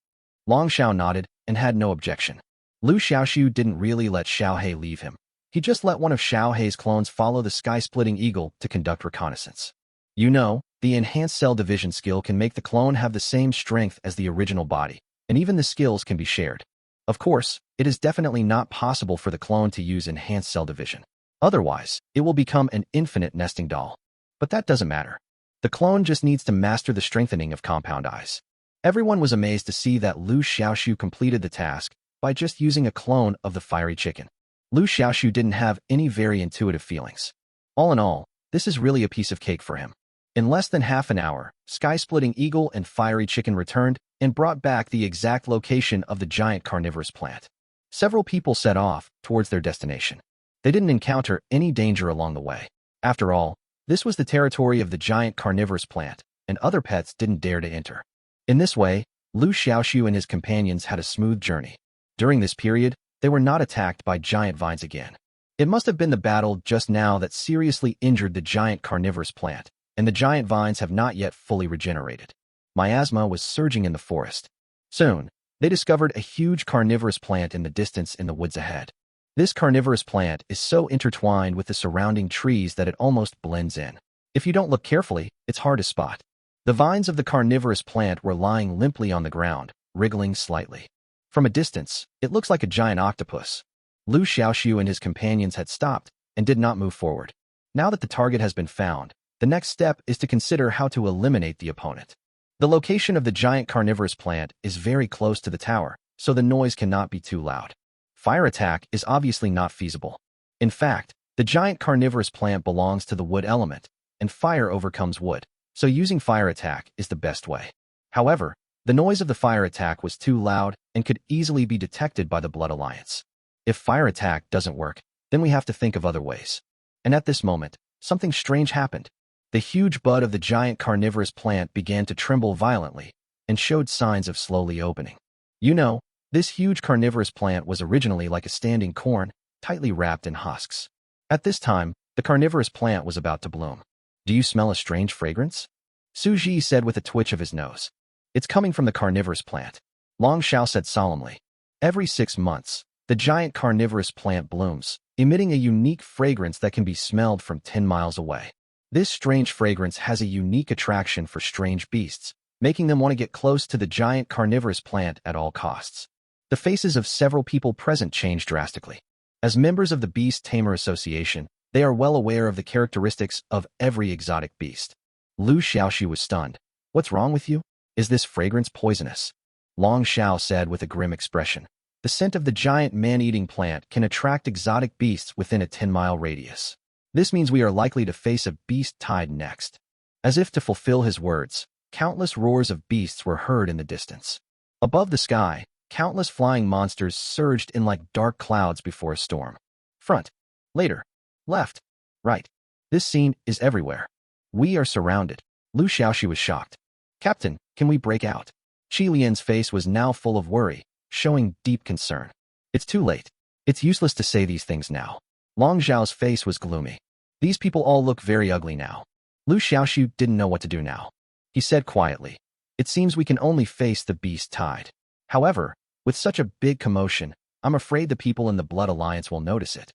Long Xiao nodded and had no objection. Liu Xiaoxu didn't really let Xiaohei leave him. He just let one of Xiaohei's clones follow the sky-splitting eagle to conduct reconnaissance. You know, the enhanced cell division skill can make the clone have the same strength as the original body, and even the skills can be shared. Of course, it is definitely not possible for the clone to use enhanced cell division. Otherwise, it will become an infinite nesting doll. But that doesn't matter. The clone just needs to master the strengthening of compound eyes. Everyone was amazed to see that Liu Xiaoxu completed the task by just using a clone of the fiery chicken. Liu Xiaoxu didn't have any very intuitive feelings. All in all, this is really a piece of cake for him. In less than half an hour, sky-splitting eagle and fiery chicken returned and brought back the exact location of the giant carnivorous plant. Several people set off towards their destination. They didn't encounter any danger along the way. After all, this was the territory of the giant carnivorous plant, and other pets didn't dare to enter. In this way, Liu Xiaoxu and his companions had a smooth journey. During this period, they were not attacked by giant vines again. It must have been the battle just now that seriously injured the giant carnivorous plant, and the giant vines have not yet fully regenerated. Miasma was surging in the forest. Soon, they discovered a huge carnivorous plant in the distance in the woods ahead. This carnivorous plant is so intertwined with the surrounding trees that it almost blends in. If you don't look carefully, it's hard to spot. The vines of the carnivorous plant were lying limply on the ground, wriggling slightly. From a distance, it looks like a giant octopus. Liu Xiaoxu and his companions had stopped and did not move forward. Now that the target has been found, the next step is to consider how to eliminate the opponent. The location of the giant carnivorous plant is very close to the tower, so the noise cannot be too loud. Fire attack is obviously not feasible. In fact, the giant carnivorous plant belongs to the wood element, and fire overcomes wood, so using fire attack is the best way. However, the noise of the fire attack was too loud and could easily be detected by the Blood Alliance. If fire attack doesn't work, then we have to think of other ways. And at this moment, something strange happened. The huge bud of the giant carnivorous plant began to tremble violently and showed signs of slowly opening. You know, this huge carnivorous plant was originally like a standing corn, tightly wrapped in husks. At this time, the carnivorous plant was about to bloom. Do you smell a strange fragrance? Su Ji said with a twitch of his nose. It's coming from the carnivorous plant. Long Xiao said solemnly. Every 6 months, the giant carnivorous plant blooms, emitting a unique fragrance that can be smelled from 10 miles away. This strange fragrance has a unique attraction for strange beasts, making them want to get close to the giant carnivorous plant at all costs. The faces of several people present changed drastically. As members of the Beast Tamer Association, they are well aware of the characteristics of every exotic beast. Liu Xiaoxu was stunned. What's wrong with you? Is this fragrance poisonous? Long Xiao said with a grim expression. The scent of the giant man-eating plant can attract exotic beasts within a 10-mile radius. This means we are likely to face a beast tide next. As if to fulfill his words, countless roars of beasts were heard in the distance. Above the sky, countless flying monsters surged in like dark clouds before a storm. Front, later, left, right. This scene is everywhere. We are surrounded. Liu Xiaoxu was shocked. Captain, can we break out? Qi Lian's face was now full of worry, showing deep concern. It's too late. It's useless to say these things now. Long Zhao's face was gloomy. These people all look very ugly now. Liu Xiaoxu didn't know what to do now. He said quietly, it seems we can only face the beast tide. However, with such a big commotion, I'm afraid the people in the Blood Alliance will notice it.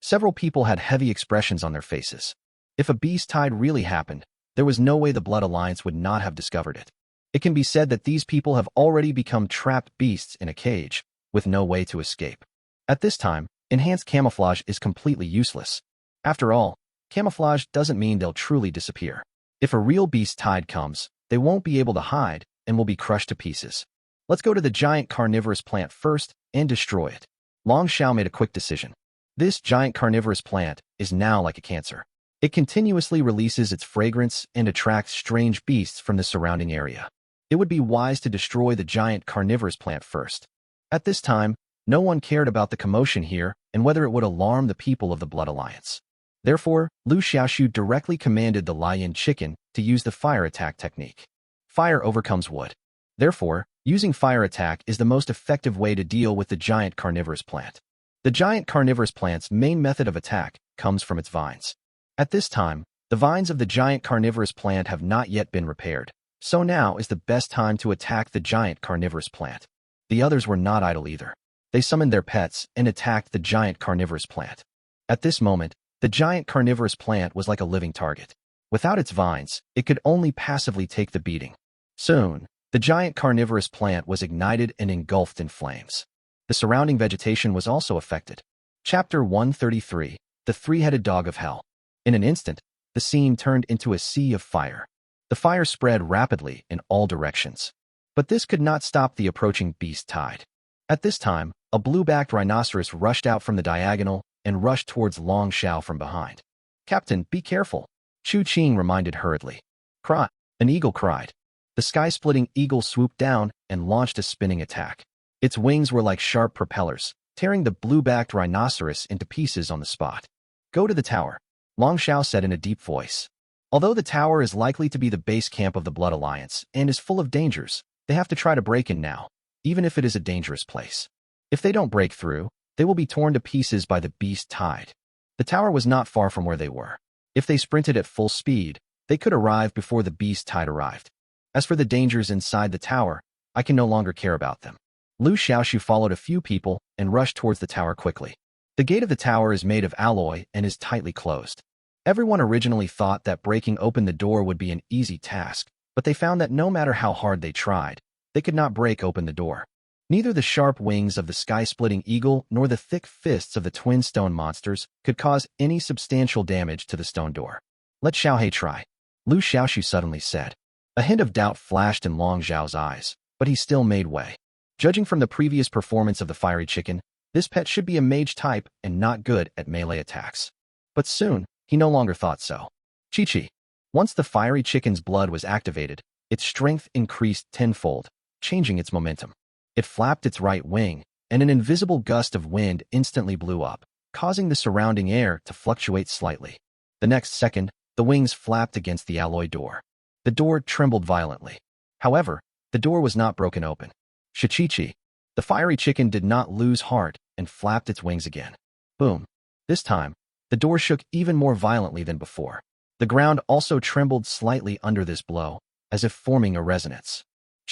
Several people had heavy expressions on their faces. If a beast tide really happened, there was no way the Blood Alliance would not have discovered it. It can be said that these people have already become trapped beasts in a cage, with no way to escape. At this time, enhanced camouflage is completely useless. After all, camouflage doesn't mean they'll truly disappear. If a real beast tide comes, they won't be able to hide and will be crushed to pieces. Let's go to the giant carnivorous plant first and destroy it. Long Xiao made a quick decision. This giant carnivorous plant is now like a cancer. It continuously releases its fragrance and attracts strange beasts from the surrounding area. It would be wise to destroy the giant carnivorous plant first. At this time, no one cared about the commotion here and whether it would alarm the people of the Blood Alliance. Therefore, Liu Xiaoxu directly commanded the lion chicken to use the fire attack technique. Fire overcomes wood. Therefore, using fire attack is the most effective way to deal with the giant carnivorous plant. The giant carnivorous plant's main method of attack comes from its vines. At this time, the vines of the giant carnivorous plant have not yet been repaired, so now is the best time to attack the giant carnivorous plant. The others were not idle either. They summoned their pets and attacked the giant carnivorous plant. At this moment, the giant carnivorous plant was like a living target. Without its vines, it could only passively take the beating. Soon, the giant carnivorous plant was ignited and engulfed in flames. The surrounding vegetation was also affected. Chapter 133, The Three-Headed Dog of Hell. In an instant, the scene turned into a sea of fire. The fire spread rapidly in all directions. But this could not stop the approaching beast tide. At this time, a blue-backed rhinoceros rushed out from the diagonal and rushed towards Long Xiao from behind. Captain, be careful, Chu Qing reminded hurriedly. Cry! An eagle cried. The sky-splitting eagle swooped down and launched a spinning attack. Its wings were like sharp propellers, tearing the blue-backed rhinoceros into pieces on the spot. Go to the tower, Long Xiao said in a deep voice. Although the tower is likely to be the base camp of the Blood Alliance and is full of dangers, they have to try to break in now, even if it is a dangerous place. If they don't break through, they will be torn to pieces by the beast tide. The tower was not far from where they were. If they sprinted at full speed, they could arrive before the beast tide arrived. As for the dangers inside the tower, I can no longer care about them. Liu Xiaoxu followed a few people and rushed towards the tower quickly. The gate of the tower is made of alloy and is tightly closed. Everyone originally thought that breaking open the door would be an easy task, but they found that no matter how hard they tried, they could not break open the door. Neither the sharp wings of the sky-splitting eagle nor the thick fists of the twin stone monsters could cause any substantial damage to the stone door. Let Xiaohei try, Liu Xiaoxu suddenly said. A hint of doubt flashed in Long Zhao's eyes, but he still made way. Judging from the previous performance of the fiery chicken, this pet should be a mage type and not good at melee attacks. But soon, he no longer thought so. Chi-Chi. Once the fiery chicken's blood was activated, its strength increased tenfold, changing its momentum. It flapped its right wing, and an invisible gust of wind instantly blew up, causing the surrounding air to fluctuate slightly. The next second, the wings flapped against the alloy door. The door trembled violently. However, the door was not broken open. Chi-Chi. The fiery chicken did not lose heart and flapped its wings again. Boom. This time, the door shook even more violently than before. The ground also trembled slightly under this blow, as if forming a resonance.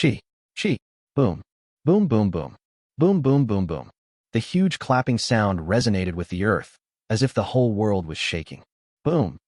Chi. Boom. Boom boom boom. Boom boom boom boom. The huge clapping sound resonated with the earth, as if the whole world was shaking. Boom.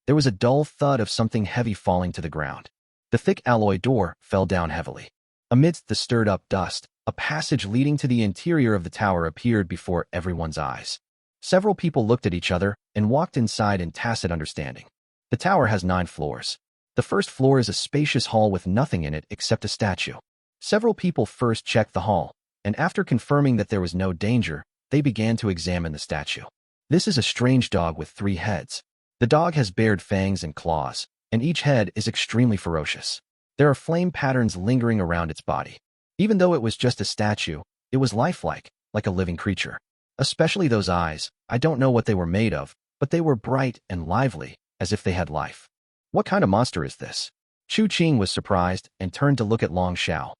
There was a dull thud of something heavy falling to the ground. The thick alloy door fell down heavily. Amidst the stirred-up dust, a passage leading to the interior of the tower appeared before everyone's eyes. Several people looked at each other and walked inside in tacit understanding. The tower has 9 floors. The first floor is a spacious hall with nothing in it except a statue. Several people first checked the hall, and after confirming that there was no danger, they began to examine the statue. This is a strange dog with 3 heads. The dog has bared fangs and claws, and each head is extremely ferocious. There are flame patterns lingering around its body. Even though it was just a statue, it was lifelike, like a living creature. Especially those eyes, I don't know what they were made of, but they were bright and lively, as if they had life. What kind of monster is this? Chu Qing was surprised and turned to look at Long Xiao.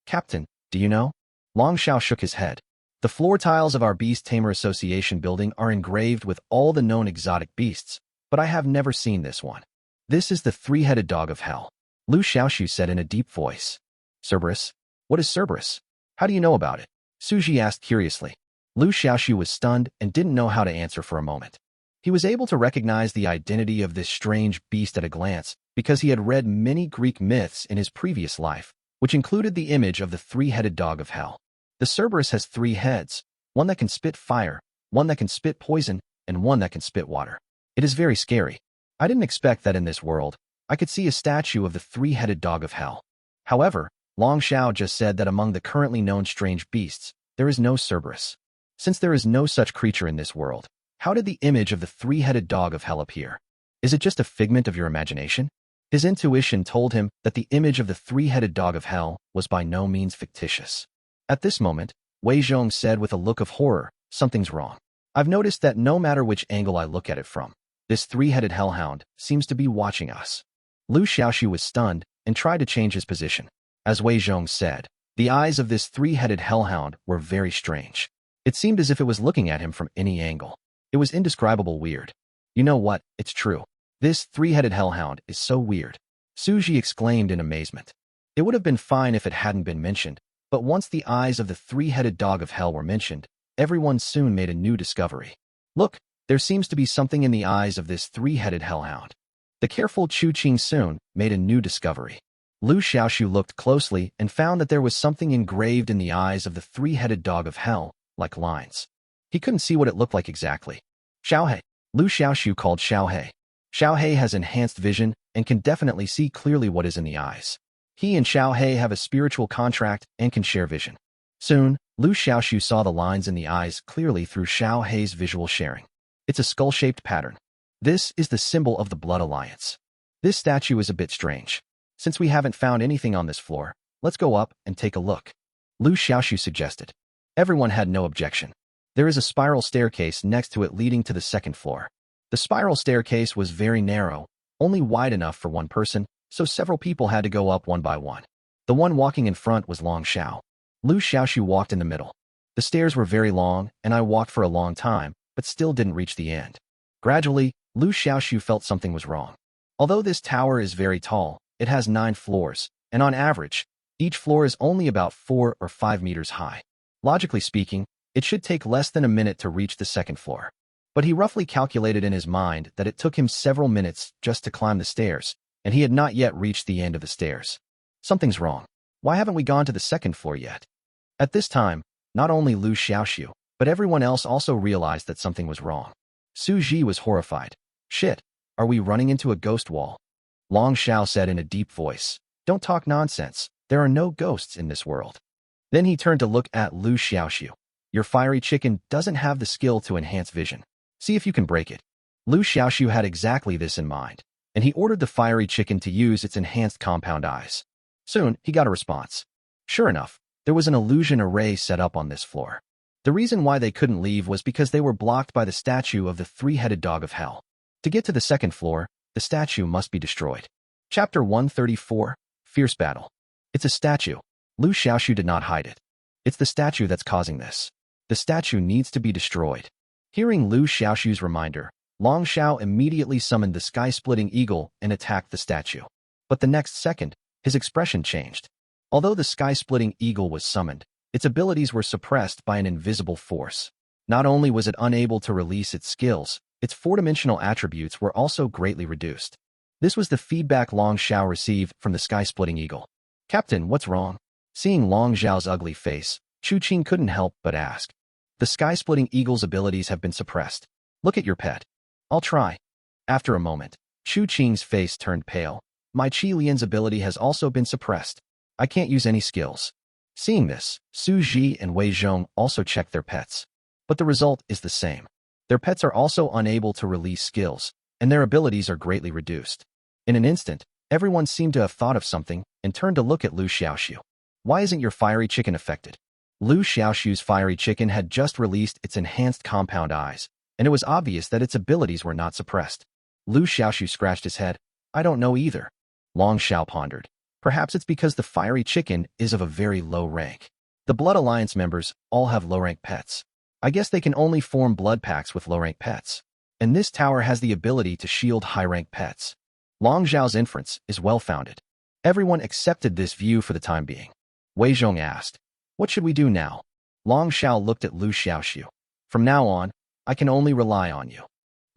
Captain, do you know? Long Xiao shook his head. The floor tiles of our Beast Tamer Association building are engraved with all the known exotic beasts, but I have never seen this one. This is the 3-headed dog of hell, Liu Xiaoxu said in a deep voice. Cerberus? What is Cerberus? How do you know about it? Suji asked curiously. Liu Xiaoxu was stunned and didn't know how to answer for a moment. He was able to recognize the identity of this strange beast at a glance because he had read many Greek myths in his previous life, which included the image of the 3-headed dog of hell. The Cerberus has 3 heads, one that can spit fire, one that can spit poison, and one that can spit water. It is very scary. I didn't expect that in this world, I could see a statue of the 3-headed dog of hell. However, Long Xiao just said that among the currently known strange beasts, there is no Cerberus. Since there is no such creature in this world, how did the image of the 3-headed dog of hell appear? Is it just a figment of your imagination? His intuition told him that the image of the 3-headed dog of hell was by no means fictitious. At this moment, Wei Zhong said with a look of horror, something's wrong. I've noticed that no matter which angle I look at it from, this 3-headed hellhound seems to be watching us. Liu Xiaoxu was stunned and tried to change his position. As Wei Zhong said, the eyes of this 3-headed hellhound were very strange. It seemed as if it was looking at him from any angle. It was indescribable weird. You know what, it's true. This 3-headed hellhound is so weird. Suji exclaimed in amazement. It would have been fine if it hadn't been mentioned, but once the eyes of the 3-headed dog of hell were mentioned, everyone soon made a new discovery. Look, there seems to be something in the eyes of this 3-headed hellhound. The careful Chu Qing soon made a new discovery. Liu Xiaoxu looked closely and found that there was something engraved in the eyes of the 3-headed dog of hell, like lines. He couldn't see what it looked like exactly. Xiaohei. Liu Xiaoxu called Xiaohei. Xiaohei has enhanced vision and can definitely see clearly what is in the eyes. He and Xiaohei have a spiritual contract and can share vision. Soon, Liu Xiaoxu saw the lines in the eyes clearly through Xiaohei's visual sharing. It's a skull-shaped pattern. This is the symbol of the Blood Alliance. This statue is a bit strange. Since we haven't found anything on this floor, let's go up and take a look. Liu Xiaoxu suggested. Everyone had no objection. There is a spiral staircase next to it leading to the second floor. The spiral staircase was very narrow, only wide enough for one person, so several people had to go up one by one. The one walking in front was Liu Xiao. Liu Xiaoxu walked in the middle. The stairs were very long, and I walked for a long time, but still didn't reach the end. Gradually, Liu Xiaoxu felt something was wrong. Although this tower is very tall, it has 9 floors, and on average, each floor is only about 4 or 5 meters high. Logically speaking, it should take less than a minute to reach the second floor. But he roughly calculated in his mind that it took him several minutes just to climb the stairs, and he had not yet reached the end of the stairs. Something's wrong. Why haven't we gone to the second floor yet? At this time, not only Liu Xiaoxu, but everyone else also realized that something was wrong. Su Ji was horrified. Shit, are we running into a ghost wall? Long Xiao said in a deep voice. Don't talk nonsense. There are no ghosts in this world. Then he turned to look at Liu Xiaoxu. Your fiery chicken doesn't have the skill to enhance vision. See if you can break it. Liu Xiaoxu had exactly this in mind, and he ordered the fiery chicken to use its enhanced compound eyes. Soon, he got a response. Sure enough, there was an illusion array set up on this floor. The reason why they couldn't leave was because they were blocked by the statue of the 3-headed dog of hell. To get to the second floor, the statue must be destroyed. Chapter 134, Fierce Battle. It's a statue. Liu Xiaoxu did not hide it. It's the statue that's causing this. The statue needs to be destroyed. Hearing Liu Xiaoxu's reminder, Long Xiao immediately summoned the sky-splitting eagle and attacked the statue. But the next second, his expression changed. Although the sky-splitting eagle was summoned, its abilities were suppressed by an invisible force. Not only was it unable to release its skills, its 4-dimensional attributes were also greatly reduced. This was the feedback Long Xiao received from the sky-splitting eagle. Captain, what's wrong? Seeing Long Xiao's ugly face, Chu Qing couldn't help but ask. The sky-splitting eagle's abilities have been suppressed. Look at your pet. I'll try. After a moment, Chu Qing's face turned pale. My Qi Lian's ability has also been suppressed. I can't use any skills. Seeing this, Su Ji and Wei Zhong also checked their pets. But the result is the same. Their pets are also unable to release skills, and their abilities are greatly reduced. In an instant, everyone seemed to have thought of something and turned to look at Liu Xiaoxu. Why isn't your fiery chicken affected? Liu Xiaoxu's fiery chicken had just released its enhanced compound eyes, and it was obvious that its abilities were not suppressed. Liu Xiaoxu scratched his head. I don't know either. Long Xiao pondered. Perhaps it's because the fiery chicken is of a very low rank. The Blood Alliance members all have low-rank pets. I guess they can only form blood pacts with low-rank pets. And this tower has the ability to shield high-rank pets. Long Xiao's inference is well-founded. Everyone accepted this view for the time being. Wei Zhong asked, what should we do now? Long Xiao looked at Liu Xiaoxu. From now on, I can only rely on you.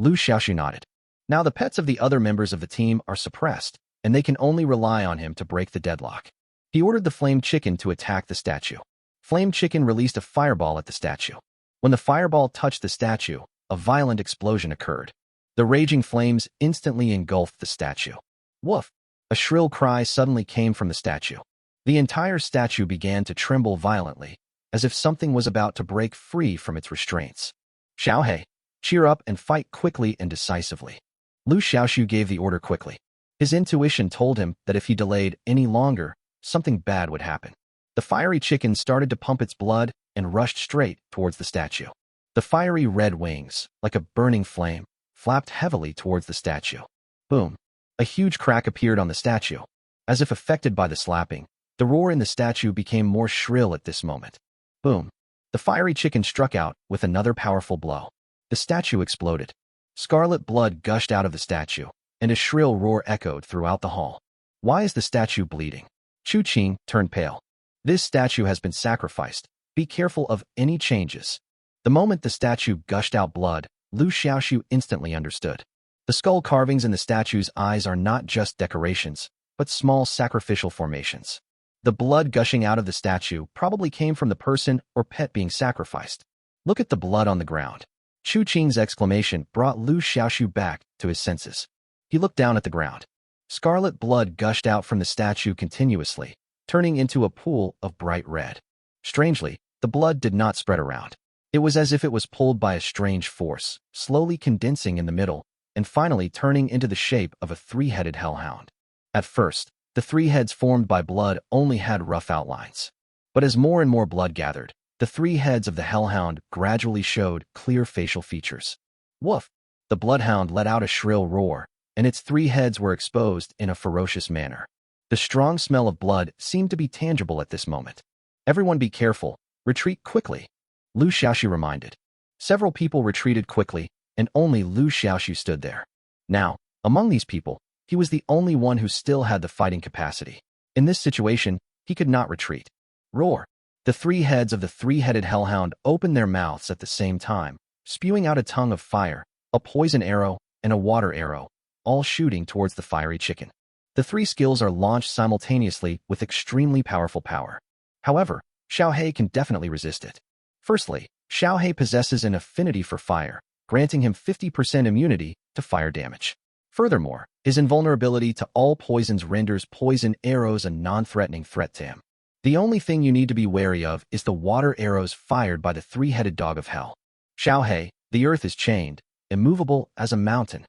Liu Xiaoxu nodded. Now the pets of the other members of the team are suppressed, and they can only rely on him to break the deadlock. He ordered the Flame Chicken to attack the statue. Flame Chicken released a fireball at the statue. When the fireball touched the statue, a violent explosion occurred. The raging flames instantly engulfed the statue. Woof! A shrill cry suddenly came from the statue. The entire statue began to tremble violently, as if something was about to break free from its restraints. Xiaohei, cheer up and fight quickly and decisively. Liu Xiaoxu gave the order quickly. His intuition told him that if he delayed any longer, something bad would happen. The fiery chicken started to pump its blood and rushed straight towards the statue. The fiery red wings, like a burning flame, flapped heavily towards the statue. Boom! A huge crack appeared on the statue. As if affected by the slapping, the roar in the statue became more shrill at this moment. Boom! The fiery chicken struck out with another powerful blow. The statue exploded. Scarlet blood gushed out of the statue, and a shrill roar echoed throughout the hall. Why is the statue bleeding? Chu Qing turned pale. This statue has been sacrificed. Be careful of any changes. The moment the statue gushed out blood, Liu Xiaoxu instantly understood. The skull carvings in the statue's eyes are not just decorations, but small sacrificial formations. The blood gushing out of the statue probably came from the person or pet being sacrificed. Look at the blood on the ground. Chu Qing's exclamation brought Liu Xiaoxu back to his senses. He looked down at the ground. Scarlet blood gushed out from the statue continuously, turning into a pool of bright red. Strangely, the blood did not spread around. It was as if it was pulled by a strange force, slowly condensing in the middle, and finally turning into the shape of a three-headed hellhound. At first, the three heads formed by blood only had rough outlines. But as more and more blood gathered, the three heads of the hellhound gradually showed clear facial features. Woof! The bloodhound let out a shrill roar, and its three heads were exposed in a ferocious manner. The strong smell of blood seemed to be tangible at this moment. Everyone be careful. Retreat quickly, Liu Xiaoxu reminded. Several people retreated quickly, and only Liu Xiaoxu stood there. Now, among these people, he was the only one who still had the fighting capacity. In this situation, he could not retreat. Roar! The three heads of the three-headed hellhound opened their mouths at the same time, spewing out a tongue of fire, a poison arrow, and a water arrow, all shooting towards the fiery chicken. The three skills are launched simultaneously with extremely powerful power. However, Xiaohei can definitely resist it. Firstly, Xiaohei possesses an affinity for fire, granting him 50% immunity to fire damage. Furthermore, his invulnerability to all poisons renders poison arrows a non-threatening threat to him. The only thing you need to be wary of is the water arrows fired by the three-headed dog of hell. Xiaohei, the earth is chained, immovable as a mountain.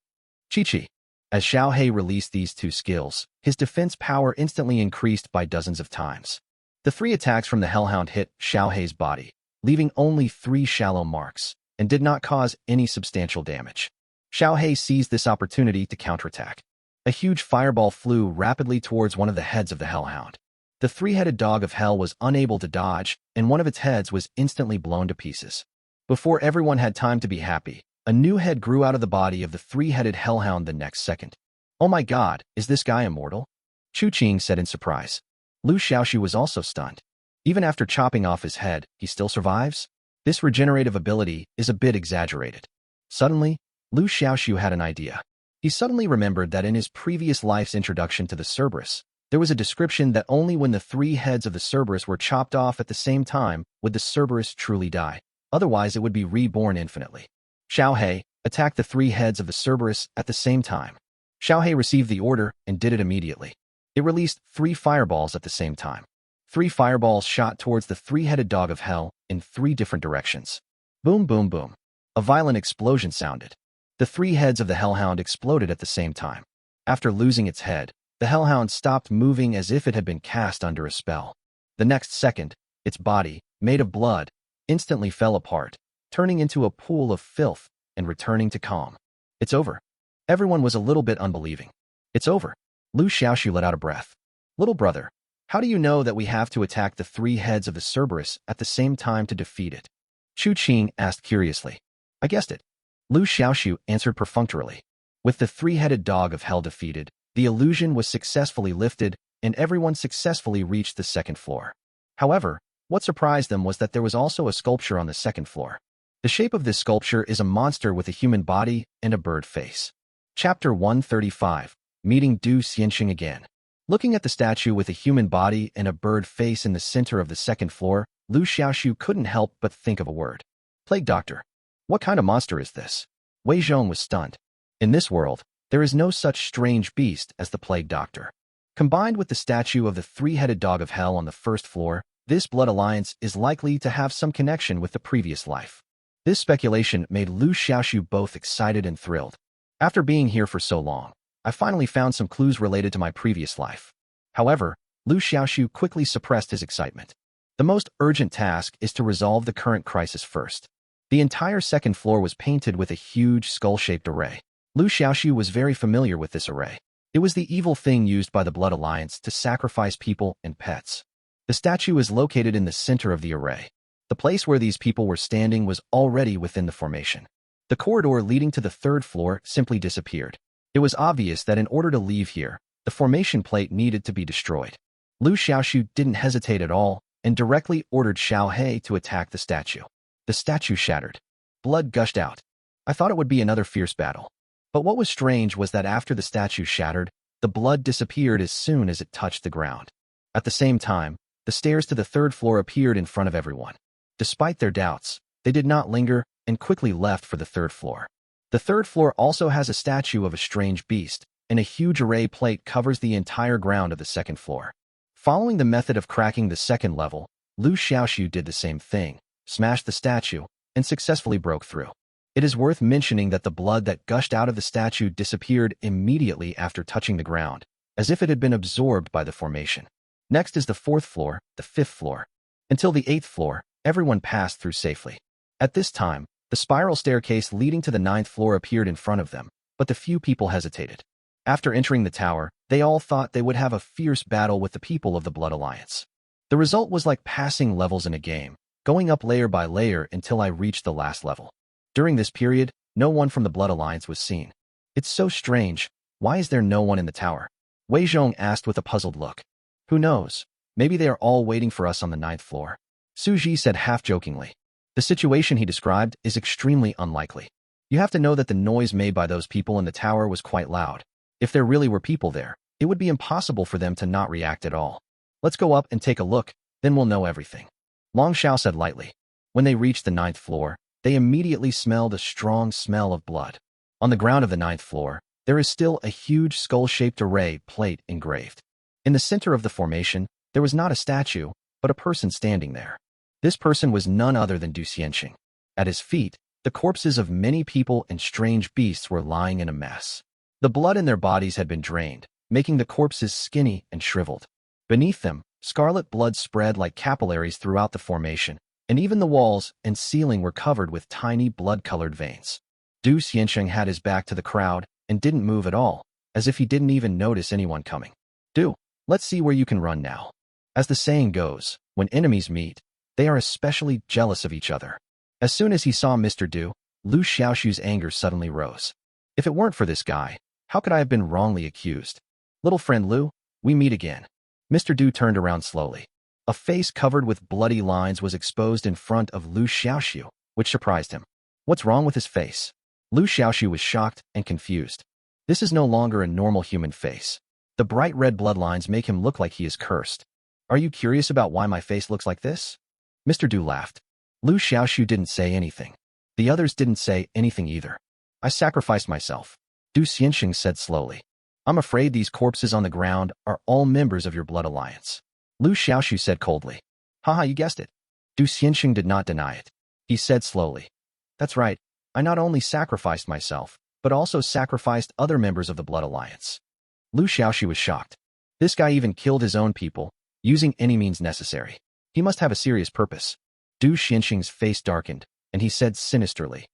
Chi-Chi. As Xiaohei released these two skills, his defense power instantly increased by dozens of times. The three attacks from the hellhound hit Xiaohei's body, leaving only 3 shallow marks, and did not cause any substantial damage. Xiaohei seized this opportunity to counterattack. A huge fireball flew rapidly towards one of the heads of the hellhound. The three-headed dog of hell was unable to dodge, and one of its heads was instantly blown to pieces. Before everyone had time to be happy, a new head grew out of the body of the three-headed hellhound the next second. Oh my god, is this guy immortal? Chu Qing said in surprise. Liu Xiaoxu was also stunned. Even after chopping off his head, he still survives? This regenerative ability is a bit exaggerated. Suddenly, Liu Xiaoxu had an idea. He suddenly remembered that in his previous life's introduction to the Cerberus, there was a description that only when the 3 heads of the Cerberus were chopped off at the same time would the Cerberus truly die. Otherwise, it would be reborn infinitely. Xiaohei attacked the 3 heads of the Cerberus at the same time. Xiaohei received the order and did it immediately. It released 3 fireballs at the same time. 3 fireballs shot towards the three-headed dog of hell in 3 different directions. Boom, boom, boom. A violent explosion sounded. The 3 heads of the hellhound exploded at the same time. After losing its head, the hellhound stopped moving as if it had been cast under a spell. The next second, its body, made of blood, instantly fell apart, turning into a pool of filth and returning to calm. It's over. Everyone was a little bit unbelieving. It's over. Liu Xiaoxu let out a breath. Little brother, how do you know that we have to attack the 3 heads of the Cerberus at the same time to defeat it? Chu Qing asked curiously. I guessed it. Liu Xiaoxu answered perfunctorily. With the 3-headed dog of hell defeated, the illusion was successfully lifted, and everyone successfully reached the 2nd floor. However, what surprised them was that there was also a sculpture on the 2nd floor. The shape of this sculpture is a monster with a human body and a bird face. Chapter 135, Meeting Du Xianxing again. Looking at the statue with a human body and a bird face in the center of the 2nd floor, Liu Xiaoxu couldn't help but think of a word. Plague Doctor. What kind of monster is this? Wei Zhong was stunned. In this world, there is no such strange beast as the Plague Doctor. Combined with the statue of the 3-headed dog of hell on the 1st floor, this blood alliance is likely to have some connection with the previous life. This speculation made Liu Xiaoxu both excited and thrilled. After being here for so long, I finally found some clues related to my previous life. However, Liu Xiaoxu quickly suppressed his excitement. The most urgent task is to resolve the current crisis first. The entire 2nd floor was painted with a huge skull-shaped array. Liu Xiaoxu was very familiar with this array. It was the evil thing used by the Blood Alliance to sacrifice people and pets. The statue is located in the center of the array. The place where these people were standing was already within the formation. The corridor leading to the 3rd floor simply disappeared. It was obvious that in order to leave here, the formation plate needed to be destroyed. Liu Xiaoxu didn't hesitate at all and directly ordered Xiaohei to attack the statue. The statue shattered. Blood gushed out. I thought it would be another fierce battle. But what was strange was that after the statue shattered, the blood disappeared as soon as it touched the ground. At the same time, the stairs to the 3rd floor appeared in front of everyone. Despite their doubts, they did not linger and quickly left for the 3rd floor. The 3rd floor also has a statue of a strange beast, and a huge array plate covers the entire ground of the 2nd floor. Following the method of cracking the 2nd level, Liu Xiaoxu did the same thing, smashed the statue, and successfully broke through. It is worth mentioning that the blood that gushed out of the statue disappeared immediately after touching the ground, as if it had been absorbed by the formation. Next is the 4th floor, the 5th floor. Until the 8th floor, everyone passed through safely. At this time, the spiral staircase leading to the 9th floor appeared in front of them, but the few people hesitated. After entering the tower, they all thought they would have a fierce battle with the people of the Blood Alliance. The result was like passing levels in a game, going up layer by layer until I reached the last level. During this period, no one from the Blood Alliance was seen. It's so strange. Why is there no one in the tower? Wei Zhong asked with a puzzled look. Who knows? Maybe they are all waiting for us on the 9th floor. Su Ji said half-jokingly. The situation he described is extremely unlikely. You have to know that the noise made by those people in the tower was quite loud. If there really were people there, it would be impossible for them to not react at all. Let's go up and take a look, then we'll know everything. Long Xiao said lightly. When they reached the 9th floor, they immediately smelled a strong smell of blood. On the ground of the 9th floor, there is still a huge skull-shaped array plate engraved. In the center of the formation, there was not a statue, but a person standing there. This person was none other than Du Xianxing. At his feet, the corpses of many people and strange beasts were lying in a mess. The blood in their bodies had been drained, making the corpses skinny and shriveled. Beneath them, scarlet blood spread like capillaries throughout the formation, and even the walls and ceiling were covered with tiny blood-colored veins. Du Xianxing had his back to the crowd and didn't move at all, as if he didn't even notice anyone coming. Du, let's see where you can run now. As the saying goes, when enemies meet, they are especially jealous of each other. As soon as he saw Mr. Du, Liu Xiaoxu's anger suddenly rose. If it weren't for this guy, how could I have been wrongly accused? Little friend Liu, we meet again. Mr. Du turned around slowly. A face covered with bloody lines was exposed in front of Liu Xiaoxu, which surprised him. What's wrong with his face? Liu Xiaoxu was shocked and confused. This is no longer a normal human face. The bright red bloodlines make him look like he is cursed. Are you curious about why my face looks like this? Mr. Du laughed. Liu Xiaoxu didn't say anything. The others didn't say anything either. I sacrificed myself. Du Xianxing said slowly. I'm afraid these corpses on the ground are all members of your Blood Alliance. Liu Xiaoxu said coldly. Haha, you guessed it. Du Xianxing did not deny it. He said slowly. That's right. I not only sacrificed myself, but also sacrificed other members of the Blood Alliance. Liu Xiaoxu was shocked. This guy even killed his own people, using any means necessary. He must have a serious purpose. Du Xianxing's face darkened, and he said sinisterly.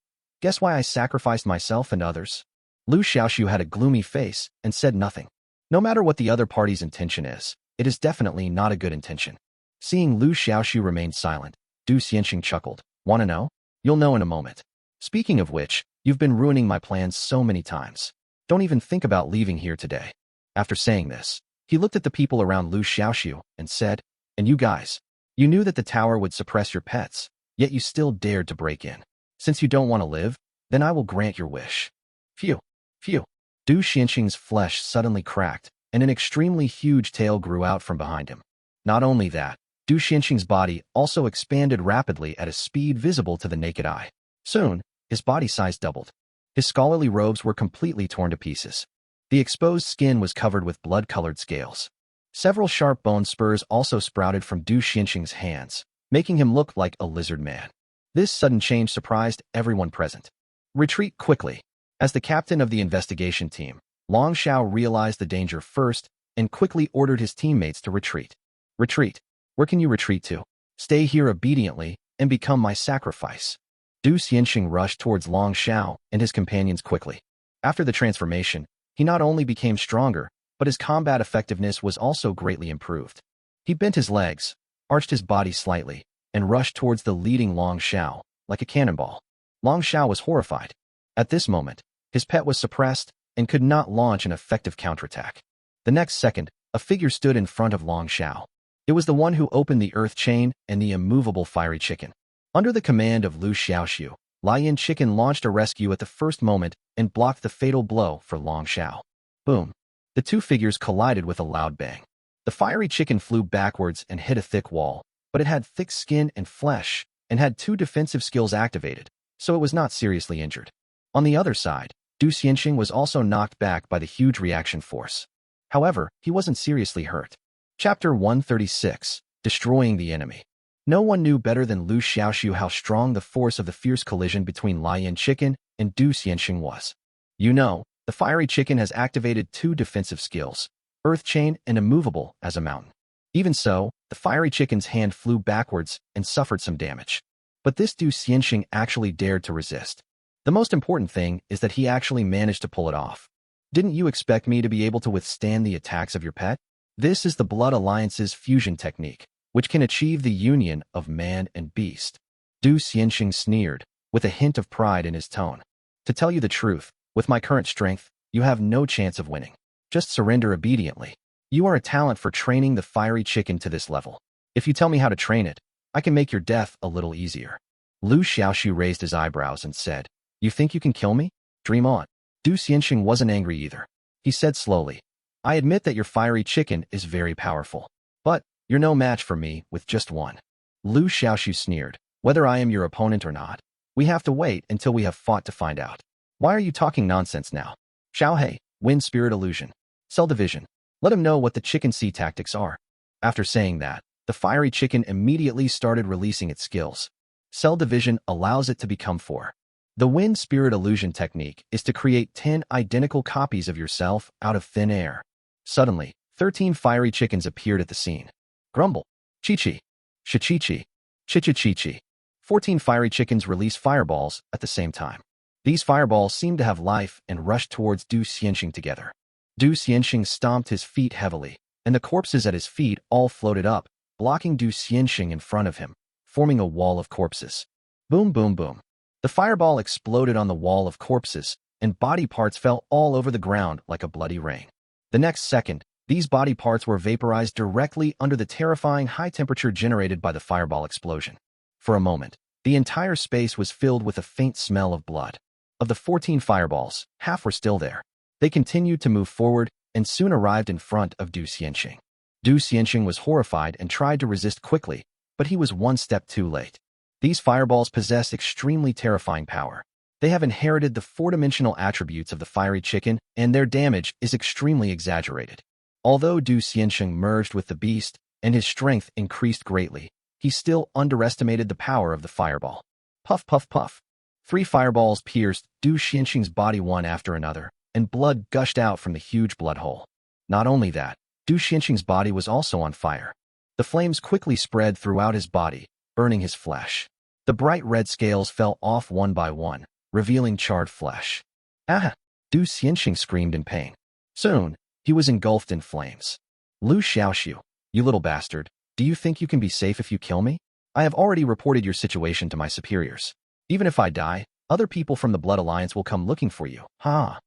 Guess why I sacrificed myself and others? Liu Xiaoxu had a gloomy face and said nothing. No matter what the other party's intention is, it is definitely not a good intention. Seeing Liu Xiaoxu remain silent, Du Xianxing chuckled. Want to know? You'll know in a moment. Speaking of which, you've been ruining my plans so many times. Don't even think about leaving here today. After saying this, he looked at the people around Liu Xiaoxu and said, And you guys, you knew that the tower would suppress your pets, yet you still dared to break in. Since you don't want to live, then I will grant your wish. Phew. Phew. Du Xianxing's flesh suddenly cracked, and an extremely huge tail grew out from behind him. Not only that, Du Xianxing's body also expanded rapidly at a speed visible to the naked eye. Soon, his body size doubled. His scholarly robes were completely torn to pieces. The exposed skin was covered with blood-colored scales. Several sharp bone spurs also sprouted from Du Xianxing's hands, making him look like a lizard man. This sudden change surprised everyone present. Retreat quickly. As the captain of the investigation team, Long Xiao realized the danger first and quickly ordered his teammates to retreat. Retreat. Where can you retreat to? Stay here obediently and become my sacrifice. Du Xianxing rushed towards Long Xiao and his companions quickly. After the transformation, he not only became stronger, but his combat effectiveness was also greatly improved. He bent his legs, arched his body slightly, and rushed towards the leading Long Xiao, like a cannonball. Long Xiao was horrified. At this moment, his pet was suppressed and could not launch an effective counterattack. The next second, a figure stood in front of Long Xiao. It was the one who opened the earth chain and the immovable fiery chicken. Under the command of Liu Xiaoxu, Lion Chicken launched a rescue at the first moment and blocked the fatal blow for Long Xiao. Boom. The two figures collided with a loud bang. The fiery chicken flew backwards and hit a thick wall, but it had thick skin and flesh and had two defensive skills activated, so it was not seriously injured. On the other side, Du Xianxing was also knocked back by the huge reaction force. However, he wasn't seriously hurt. Chapter 136, Destroying the Enemy. No one knew better than Liu Xiaoxu how strong the force of the fierce collision between Lion Chicken and Du Xianxing was. You know, the fiery chicken has activated two defensive skills, Earth Chain and Immovable as a mountain. Even so, the fiery chicken's hand flew backwards and suffered some damage. But this Du Xianxing actually dared to resist. The most important thing is that he actually managed to pull it off. Didn't you expect me to be able to withstand the attacks of your pet? This is the Blood Alliance's fusion technique, which can achieve the union of man and beast. Du Xianxing sneered, with a hint of pride in his tone. To tell you the truth, with my current strength, you have no chance of winning. Just surrender obediently. You are a talent for training the fiery chicken to this level. If you tell me how to train it, I can make your death a little easier. Liu Xiaoxu raised his eyebrows and said, You think you can kill me? Dream on. Du Xianxing wasn't angry either. He said slowly, I admit that your fiery chicken is very powerful. But you're no match for me with just one. Liu Xiaoxu sneered, Whether I am your opponent or not, we have to wait until we have fought to find out. Why are you talking nonsense now? Xiaohei, Wind Spirit Illusion. Cell Division. Let him know what the chicken sea tactics are. After saying that, the fiery chicken immediately started releasing its skills. Cell Division allows it to become 4. The Wind Spirit Illusion technique is to create 10 identical copies of yourself out of thin air. Suddenly, 13 fiery chickens appeared at the scene. Grumble, Chi-Chi, Shi-Chi-Chi, Chi-Chi-Chi-Chi. 14 fiery chickens release fireballs at the same time. These fireballs seem to have life and rush towards Du Xianxing together. Du Xianxing stomped his feet heavily, and the corpses at his feet all floated up, blocking Du Xianxing in front of him, forming a wall of corpses. Boom, boom, boom. The fireball exploded on the wall of corpses, and body parts fell all over the ground like a bloody rain. The next second, these body parts were vaporized directly under the terrifying high temperature generated by the fireball explosion. For a moment, the entire space was filled with a faint smell of blood. Of the 14 fireballs, half were still there. They continued to move forward and soon arrived in front of Du Xianxing. Du Xianxing was horrified and tried to resist quickly, but he was one step too late. These fireballs possess extremely terrifying power. They have inherited the 4-dimensional attributes of the fiery chicken, and their damage is extremely exaggerated. Although Du Xianxing merged with the beast, and his strength increased greatly, he still underestimated the power of the fireball. Puff, puff, puff. 3 fireballs pierced Du Xianxing's body one after another, and blood gushed out from the huge blood hole. Not only that, Du Xianxing's body was also on fire. The flames quickly spread throughout his body, burning his flesh. The bright red scales fell off one by one, revealing charred flesh. Ah! Du Xianxing screamed in pain. Soon, he was engulfed in flames. Liu Xiaoxu, you little bastard, do you think you can be safe if you kill me? I have already reported your situation to my superiors. Even if I die, other people from the Blood Alliance will come looking for you. Ha!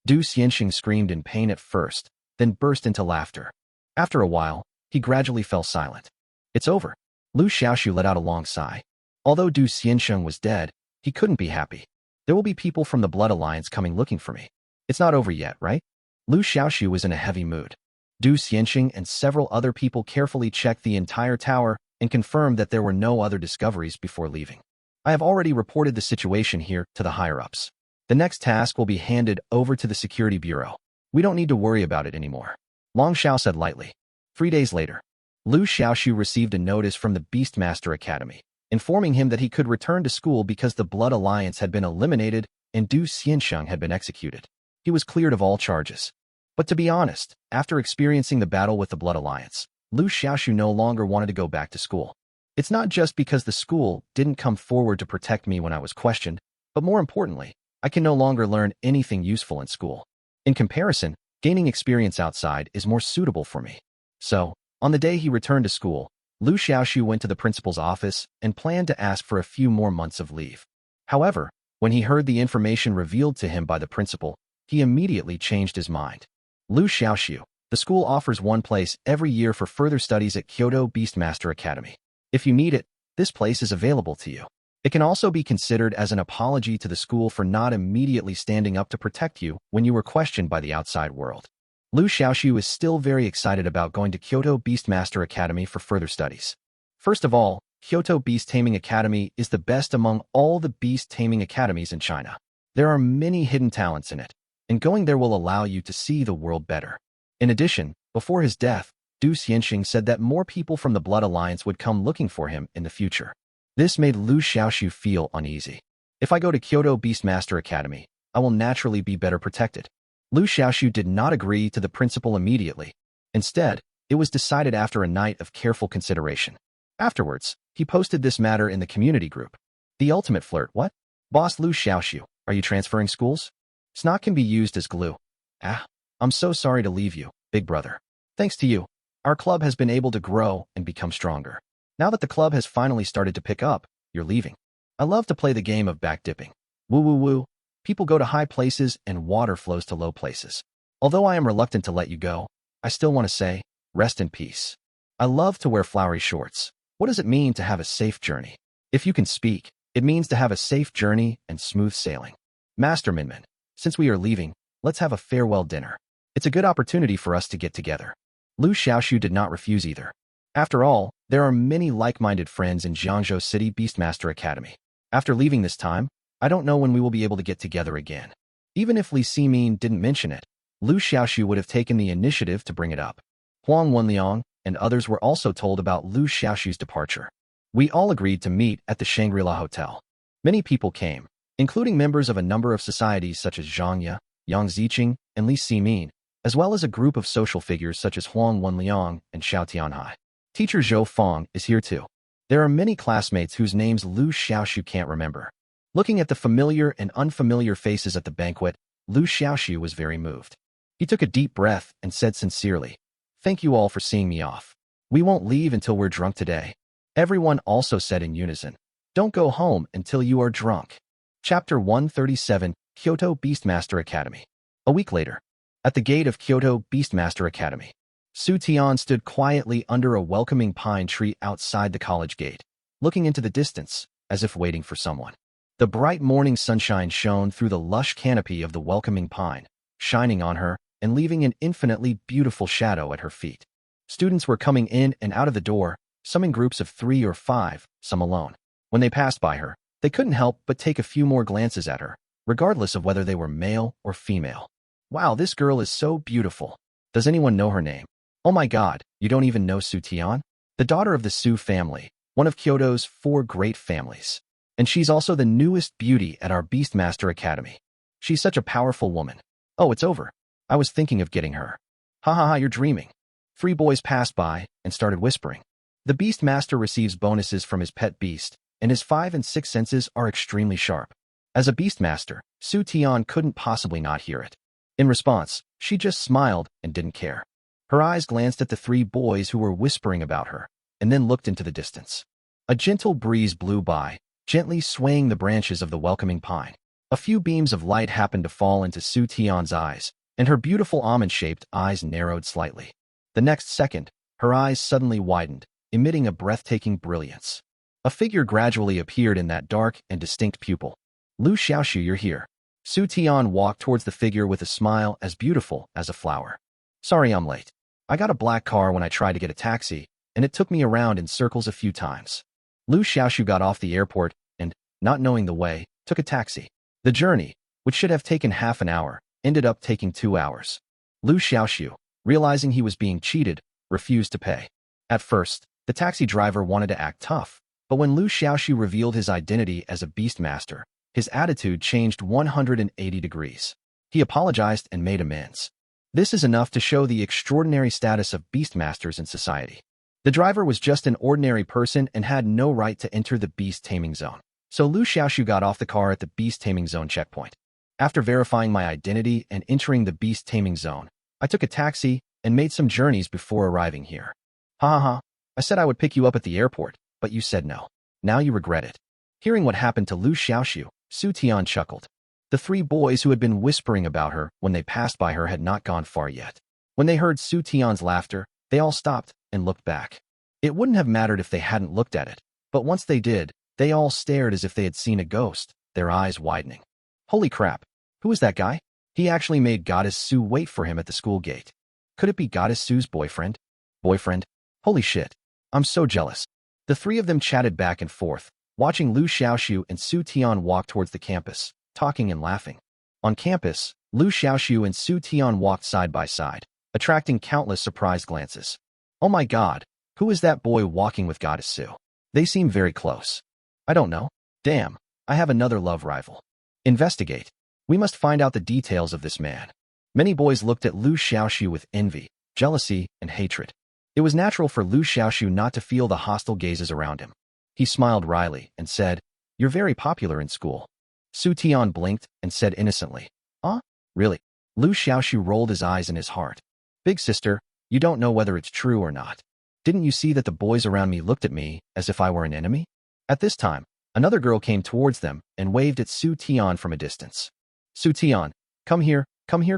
Du Xianxing screamed in pain at first, then burst into laughter. After a while, he gradually fell silent. It's over. Liu Xiaoxu let out a long sigh. Although Du Xianxing was dead, he couldn't be happy. There will be people from the Blood Alliance coming looking for me. It's not over yet, right? Liu Xiaoxu was in a heavy mood. Du Xianxing and several other people carefully checked the entire tower and confirmed that there were no other discoveries before leaving. I have already reported the situation here to the higher-ups. The next task will be handed over to the Security Bureau. We don't need to worry about it anymore. Long Xiao said lightly. 3 days later, Liu Xiaoxu received a notice from the Beastmaster Academy, informing him that he could return to school because the Blood Alliance had been eliminated and Du Xianxing had been executed. He was cleared of all charges. But to be honest, after experiencing the battle with the Blood Alliance, Liu Xiaoxu no longer wanted to go back to school. It's not just because the school didn't come forward to protect me when I was questioned, but more importantly, I can no longer learn anything useful in school. In comparison, gaining experience outside is more suitable for me. So, on the day he returned to school, Liu Xiaoxu went to the principal's office and planned to ask for a few more months of leave. However, when he heard the information revealed to him by the principal, he immediately changed his mind. Liu Xiaoxu, the school offers one place every year for further studies at Kyoto Beastmaster Academy. If you need it, this place is available to you. It can also be considered as an apology to the school for not immediately standing up to protect you when you were questioned by the outside world. Liu Xiaoxu is still very excited about going to Kyoto Beastmaster Academy for further studies. First of all, Kyoto Beast Taming Academy is the best among all the beast taming academies in China. There are many hidden talents in it, and going there will allow you to see the world better. In addition, before his death, Du Xianxing said that more people from the Blood Alliance would come looking for him in the future. This made Liu Xiaoxu feel uneasy. If I go to Kyoto Beastmaster Academy, I will naturally be better protected. Liu Xiaoxu did not agree to the principle immediately. Instead, it was decided after a night of careful consideration. Afterwards, he posted this matter in the community group. The ultimate flirt, what? Boss Liu Xiaoxu, are you transferring schools? Snot can be used as glue. I'm so sorry to leave you, big brother. Thanks to you, our club has been able to grow and become stronger. Now that the club has finally started to pick up, you're leaving. I love to play the game of backdipping. Woo woo woo. People go to high places and water flows to low places. Although I am reluctant to let you go, I still want to say, rest in peace. I love to wear flowery shorts. What does it mean to have a safe journey? If you can speak, it means to have a safe journey and smooth sailing. Master Minmin, since we are leaving, let's have a farewell dinner. It's a good opportunity for us to get together. Liu Xiaoxu did not refuse either. After all, there are many like-minded friends in Jiangzhou City Beastmaster Academy. After leaving this time, I don't know when we will be able to get together again. Even if Li Ximin didn't mention it, Liu Xiaoxu would have taken the initiative to bring it up. Huang Wenliang and others were also told about Liu Xiaoxu's departure. We all agreed to meet at the Shangri-La Hotel. Many people came, including members of a number of societies such as Zhang Ye, Yang Ziqing, and Li Ximin, as well as a group of social figures such as Huang Wenliang and Xiao Tianhai. Teacher Zhou Feng is here too. There are many classmates whose names Liu Xiaoxu can't remember. Looking at the familiar and unfamiliar faces at the banquet, Liu Xiaoxu was very moved. He took a deep breath and said sincerely, "Thank you all for seeing me off. We won't leave until we're drunk today." Everyone also said in unison, "Don't go home until you are drunk." Chapter 137, Kyoto Beastmaster Academy. A week later, at the gate of Kyoto Beastmaster Academy, Su Tian stood quietly under a welcoming pine tree outside the college gate, looking into the distance, as if waiting for someone. The bright morning sunshine shone through the lush canopy of the welcoming pine, shining on her and leaving an infinitely beautiful shadow at her feet. Students were coming in and out of the door, some in groups of 3 or 5, some alone. When they passed by her, they couldn't help but take a few more glances at her, regardless of whether they were male or female. Wow, this girl is so beautiful. Does anyone know her name? Oh my god, you don't even know Su Tian? The daughter of the Su family, one of Kyoto's 4 great families. And she's also the newest beauty at our Beastmaster Academy. She's such a powerful woman. Oh, it's over. I was thinking of getting her. Ha ha ha, you're dreaming. 3 boys passed by and started whispering. The Beastmaster receives bonuses from his pet beast, and his 5 and 6 senses are extremely sharp. As a Beastmaster, Su Tian couldn't possibly not hear it. In response, she just smiled and didn't care. Her eyes glanced at the 3 boys who were whispering about her, and then looked into the distance. A gentle breeze blew by, gently swaying the branches of the welcoming pine. A few beams of light happened to fall into Su Tian's eyes, and her beautiful almond-shaped eyes narrowed slightly. The next second, her eyes suddenly widened, emitting a breathtaking brilliance. A figure gradually appeared in that dark and distinct pupil. Liu Xiaoxu, you're here. Su Tian walked towards the figure with a smile as beautiful as a flower. Sorry I'm late. I got a black car when I tried to get a taxi, and it took me around in circles a few times. Liu Xiaoxu got off the airport and, not knowing the way, took a taxi. The journey, which should have taken half an hour, ended up taking 2 hours. Liu Xiaoxu, realizing he was being cheated, refused to pay. At first, the taxi driver wanted to act tough, but when Liu Xiaoxu revealed his identity as a Beastmaster, his attitude changed 180 degrees. He apologized and made amends. This is enough to show the extraordinary status of Beastmasters in society. The driver was just an ordinary person and had no right to enter the beast taming zone. So Liu Xiaoxu got off the car at the beast taming zone checkpoint. After verifying my identity and entering the beast taming zone, I took a taxi and made some journeys before arriving here. Ha ha ha. I said I would pick you up at the airport, but you said no. Now you regret it. Hearing what happened to Liu Xiaoxu, Su Tian chuckled. The 3 boys who had been whispering about her when they passed by her had not gone far yet. When they heard Su Tian's laughter, they all stopped and looked back. It wouldn't have mattered if they hadn't looked at it, but once they did, they all stared as if they had seen a ghost, their eyes widening. Holy crap, who is that guy? He actually made Goddess Su wait for him at the school gate. Could it be Goddess Su's boyfriend? Boyfriend? Holy shit, I'm so jealous. The 3 of them chatted back and forth, watching Liu Xiaoxu and Su Tian walk towards the campus, talking and laughing. On campus, Liu Xiaoxu and Su Tian walked side by side, attracting countless surprised glances. Oh my god, who is that boy walking with Goddess Sue? They seem very close. I don't know. Damn, I have another love rival. Investigate. We must find out the details of this man. Many boys looked at Liu Xiaoxu with envy, jealousy, and hatred. It was natural for Liu Xiaoxu not to feel the hostile gazes around him. He smiled wryly and said, "You're very popular in school." Su Tian blinked and said innocently, "Huh? Really?" Liu Xiaoxu rolled his eyes in his heart. "Big sister, you don't know whether it's true or not. Didn't you see that the boys around me looked at me as if I were an enemy?" At this time, another girl came towards them and waved at Su Tian from a distance. "Su Tian, come here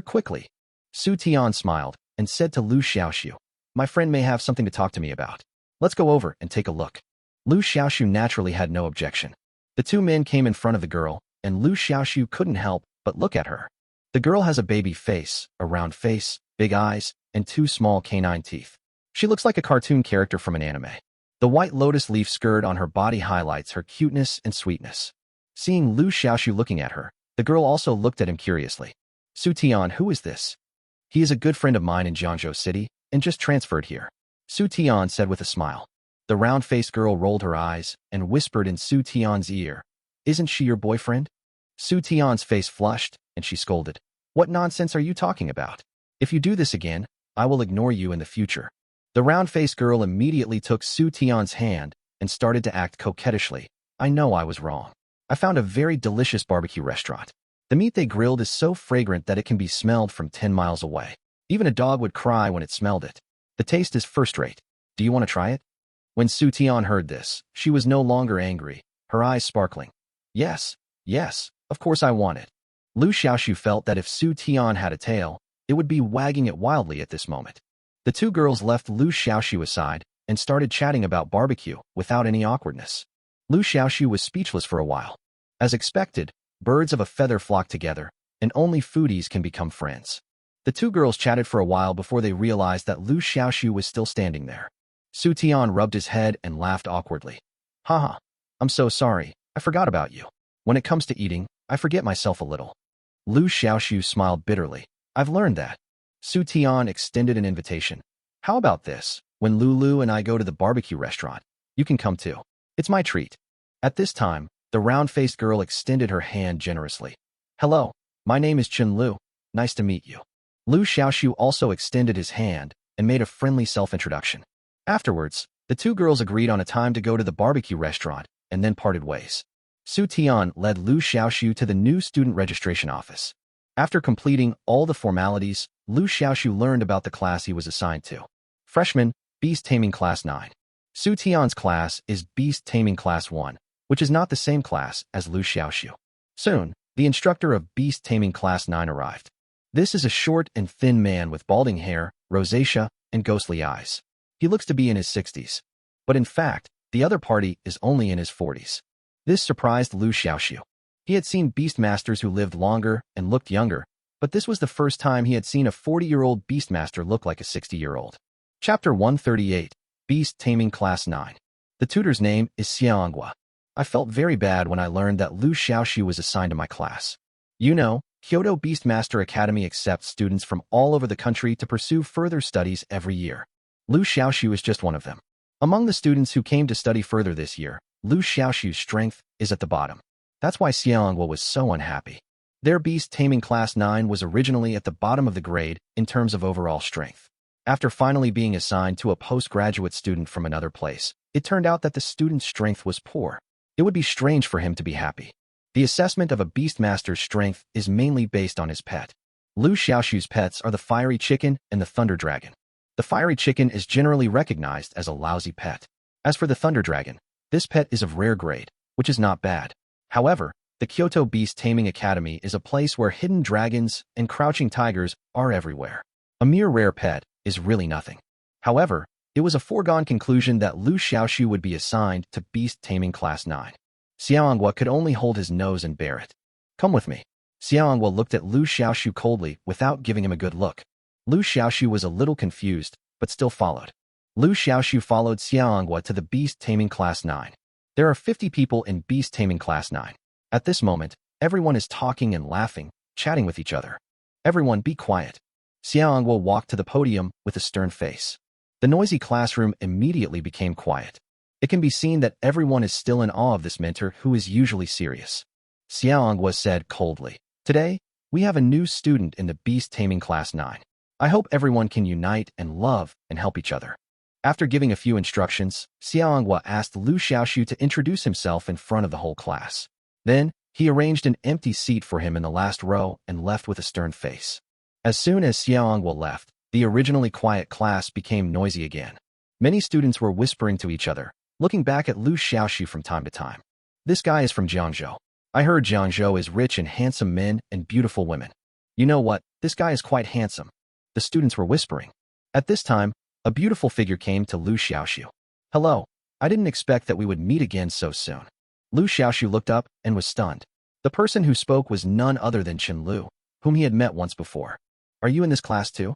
quickly." Su Tian smiled and said to Liu Xiaoxu, "My friend may have something to talk to me about. Let's go over and take a look." Liu Xiaoxu naturally had no objection. The two men came in front of the girl, and Liu Xiaoxu couldn't help but look at her. The girl has a baby face, a round face, big eyes, and two small canine teeth. She looks like a cartoon character from an anime. The white lotus leaf skirt on her body highlights her cuteness and sweetness. Seeing Liu Xiaoxu looking at her, the girl also looked at him curiously. "Su Tian, who is this?" "He is a good friend of mine in Jiangzhou City, and just transferred here," Su Tian said with a smile. The round-faced girl rolled her eyes and whispered in Su Tian's ear, "Isn't she your boyfriend?" Su Tian's face flushed, and she scolded, "What nonsense are you talking about? If you do this again, I will ignore you in the future." The round-faced girl immediately took Su Tian's hand and started to act coquettishly. "I know I was wrong. I found a very delicious barbecue restaurant. The meat they grilled is so fragrant that it can be smelled from 10 miles away. Even a dog would cry when it smelled it. The taste is first-rate. Do you want to try it?" When Su Tian heard this, she was no longer angry, her eyes sparkling. Yes, of course I want it." Liu Xiaoxu felt that if Su Tian had a tail, it would be wagging it wildly at this moment. The two girls left Liu Xiaoxu aside and started chatting about barbecue without any awkwardness. Liu Xiaoxu was speechless for a while. As expected, birds of a feather flock together, and only foodies can become friends. The two girls chatted for a while before they realized that Liu Xiaoxu was still standing there. Su Tian rubbed his head and laughed awkwardly. "Haha, I'm so sorry, I forgot about you. When it comes to eating, I forget myself a little." Liu Xiaoxu smiled bitterly. "I've learned that." Su Tian extended an invitation. "How about this? When Lulu and I go to the barbecue restaurant, you can come too. It's my treat." At this time, the round-faced girl extended her hand generously. "Hello, my name is Chen Lu. Nice to meet you." Liu Xiaoxu also extended his hand and made a friendly self-introduction. Afterwards, the two girls agreed on a time to go to the barbecue restaurant and then parted ways. Su Tian led Liu Xiaoxu to the new student registration office. After completing all the formalities, Liu Xiaoxu learned about the class he was assigned to. Freshman, Beast Taming Class 9. Su Tian's class is Beast Taming Class 1, which is not the same class as Liu Xiaoxu. Soon, the instructor of Beast Taming Class 9 arrived. This is a short and thin man with balding hair, rosacea, and ghostly eyes. He looks to be in his 60s. But in fact, the other party is only in his 40s. This surprised Liu Xiaoxu. He had seen Beastmasters who lived longer and looked younger, but this was the first time he had seen a 40-year-old Beastmaster look like a 60-year-old. Chapter 138, Beast Taming Class 9. The tutor's name is Xiaoxu. I felt very bad when I learned that Liu Xiaoxu was assigned to my class. You know, Kyoto Beastmaster Academy accepts students from all over the country to pursue further studies every year. Liu Xiaoxu is just one of them. Among the students who came to study further this year, Liu Xiaoxu's strength is at the bottom. That's why Xiaoxu was so unhappy. Their Beast Taming Class 9 was originally at the bottom of the grade in terms of overall strength. After finally being assigned to a postgraduate student from another place, it turned out that the student's strength was poor. It would be strange for him to be happy. The assessment of a Beastmaster's strength is mainly based on his pet. Liu Xiaoxu's pets are the fiery chicken and the thunder dragon. The fiery chicken is generally recognized as a lousy pet. As for the thunder dragon, this pet is of rare grade, which is not bad. However, the Kyoto Beast Taming Academy is a place where hidden dragons and crouching tigers are everywhere. A mere rare pet is really nothing. However, it was a foregone conclusion that Liu Xiaoxu would be assigned to Beast Taming Class 9. Xiaoxu could only hold his nose and bear it. "Come with me." Xiaoxu looked at Liu Xiaoxu coldly without giving him a good look. Liu Xiaoxu was a little confused, but still followed. Liu Xiaoxu followed Xiaoxu to the Beast Taming Class 9. There are 50 people in Beast Taming Class 9. At this moment, everyone is talking and laughing, chatting with each other. "Everyone be quiet." Xiaoxu walked to the podium with a stern face. The noisy classroom immediately became quiet. It can be seen that everyone is still in awe of this mentor who is usually serious. Xiaoxu said coldly, "Today, we have a new student in the beast taming class 9. I hope everyone can unite and love and help each other." After giving a few instructions, Xiaoxu asked Liu Xiaoxu to introduce himself in front of the whole class. Then, he arranged an empty seat for him in the last row and left with a stern face. As soon as Xiaoxu left, the originally quiet class became noisy again. Many students were whispering to each other, looking back at Liu Xiaoxu from time to time. "This guy is from Jiangzhou. I heard Jiangzhou is rich in handsome men and beautiful women. You know what? This guy is quite handsome." The students were whispering. At this time, a beautiful figure came to Liu Xiaoxu. "Hello. I didn't expect that we would meet again so soon." Liu Xiaoxu looked up and was stunned. The person who spoke was none other than Chen Lu, whom he had met once before. "Are you in this class too?"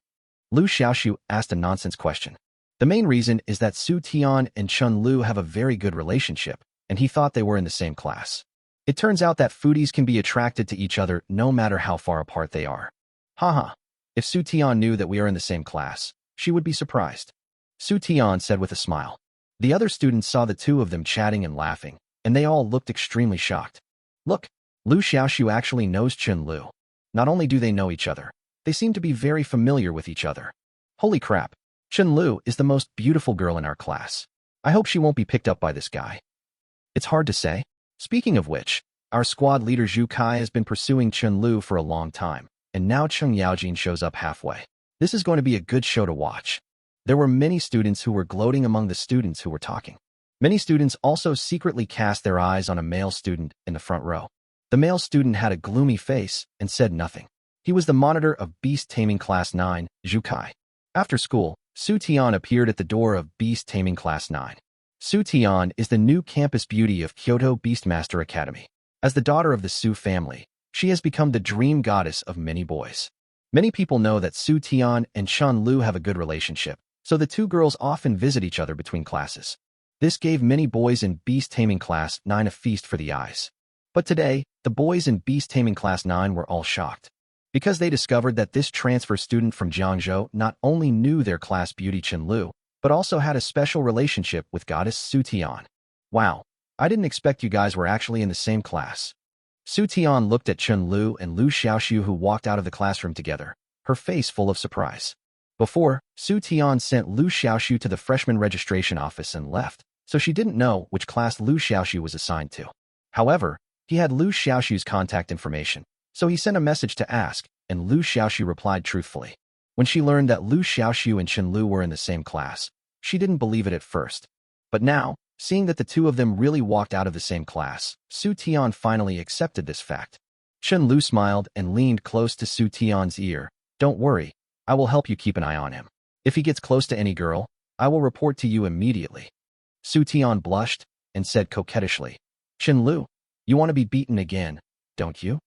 Liu Xiaoxu asked a nonsense question. The main reason is that Su Tian and Chen Lu have a very good relationship, and he thought they were in the same class. It turns out that foodies can be attracted to each other no matter how far apart they are. Haha. If Su Tian knew that we are in the same class, she would be surprised. Su Tian said with a smile. The other students saw the two of them chatting and laughing, and they all looked extremely shocked. Look, Liu Xiaoxu actually knows Chen Lu. Not only do they know each other, they seem to be very familiar with each other. Holy crap, Chen Lu is the most beautiful girl in our class. I hope she won't be picked up by this guy. It's hard to say. Speaking of which, our squad leader Zhu Kai has been pursuing Chen Lu for a long time, and now Cheng Yaojin shows up halfway. This is going to be a good show to watch. There were many students who were gloating among the students who were talking. Many students also secretly cast their eyes on a male student in the front row. The male student had a gloomy face and said nothing. He was the monitor of Beast Taming Class 9, Zhu Kai. After school, Su Tian appeared at the door of Beast Taming Class 9. Su Tian is the new campus beauty of Kyoto Beastmaster Academy. As the daughter of the Su family, she has become the dream goddess of many boys. Many people know that Su Tian and Chen Lu have a good relationship, so the two girls often visit each other between classes. This gave many boys in Beast Taming Class 9 a feast for the eyes. But today, the boys in Beast Taming Class 9 were all shocked, because they discovered that this transfer student from Jiangzhou not only knew their class beauty Chen Lu, but also had a special relationship with goddess Su Tian. Wow, I didn't expect you guys were actually in the same class. Su Tian looked at Chen Lu and Liu Xiaoxu who walked out of the classroom together, her face full of surprise. Before, Su Tian sent Liu Xiaoxu to the freshman registration office and left, so she didn't know which class Liu Xiaoxu was assigned to. However, he had Liu Xiaoxu's contact information, so he sent a message to ask, and Liu Xiaoxu replied truthfully. When she learned that Liu Xiaoxu and Chen Lu were in the same class, she didn't believe it at first. But now, seeing that the two of them really walked out of the same class, Su Tian finally accepted this fact. Chen Lu smiled and leaned close to Su Tian's ear. "Don't worry, I will help you keep an eye on him. If he gets close to any girl, I will report to you immediately." Su Tian blushed and said coquettishly, "Chen Lu, you want to be beaten again, don't you?"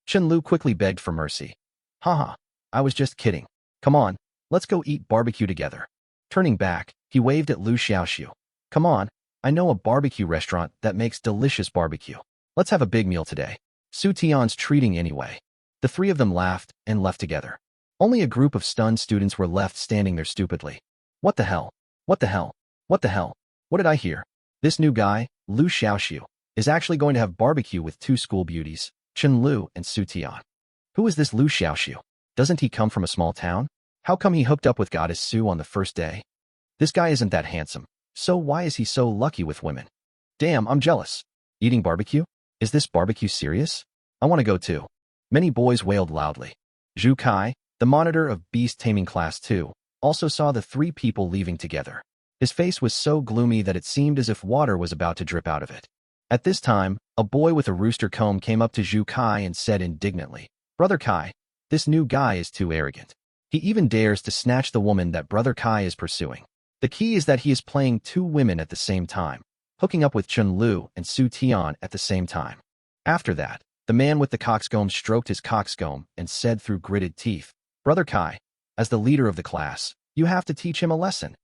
Chen Lu quickly begged for mercy. "Haha, I was just kidding. Come on, let's go eat barbecue together." Turning back, he waved at Liu Xiaoxu. "Come on, I know a barbecue restaurant that makes delicious barbecue. Let's have a big meal today." Su Tian's treating anyway. The three of them laughed and left together. Only a group of stunned students were left standing there stupidly. What the hell? What the hell? What the hell? What did I hear? This new guy, Liu Xiaoxu, is actually going to have barbecue with two school beauties, Chen Lu and Su Tian. Who is this Liu Xiaoxu? Doesn't he come from a small town? How come he hooked up with Goddess Su on the first day? This guy isn't that handsome, so why is he so lucky with women? Damn, I'm jealous. Eating barbecue? Is this barbecue serious? I want to go too. Many boys wailed loudly. Zhu Kai, the monitor of Beast Taming Class 2, also saw the three people leaving together. His face was so gloomy that it seemed as if water was about to drip out of it. At this time, a boy with a rooster comb came up to Zhu Kai and said indignantly, "Brother Kai, this new guy is too arrogant. He even dares to snatch the woman that Brother Kai is pursuing. The key is that he is playing two women at the same time, hooking up with Chen Lu and Su Tian at the same time." After that, the man with the coxcomb stroked his coxcomb and said through gritted teeth, "Brother Kai, as the leader of the class, you have to teach him a lesson."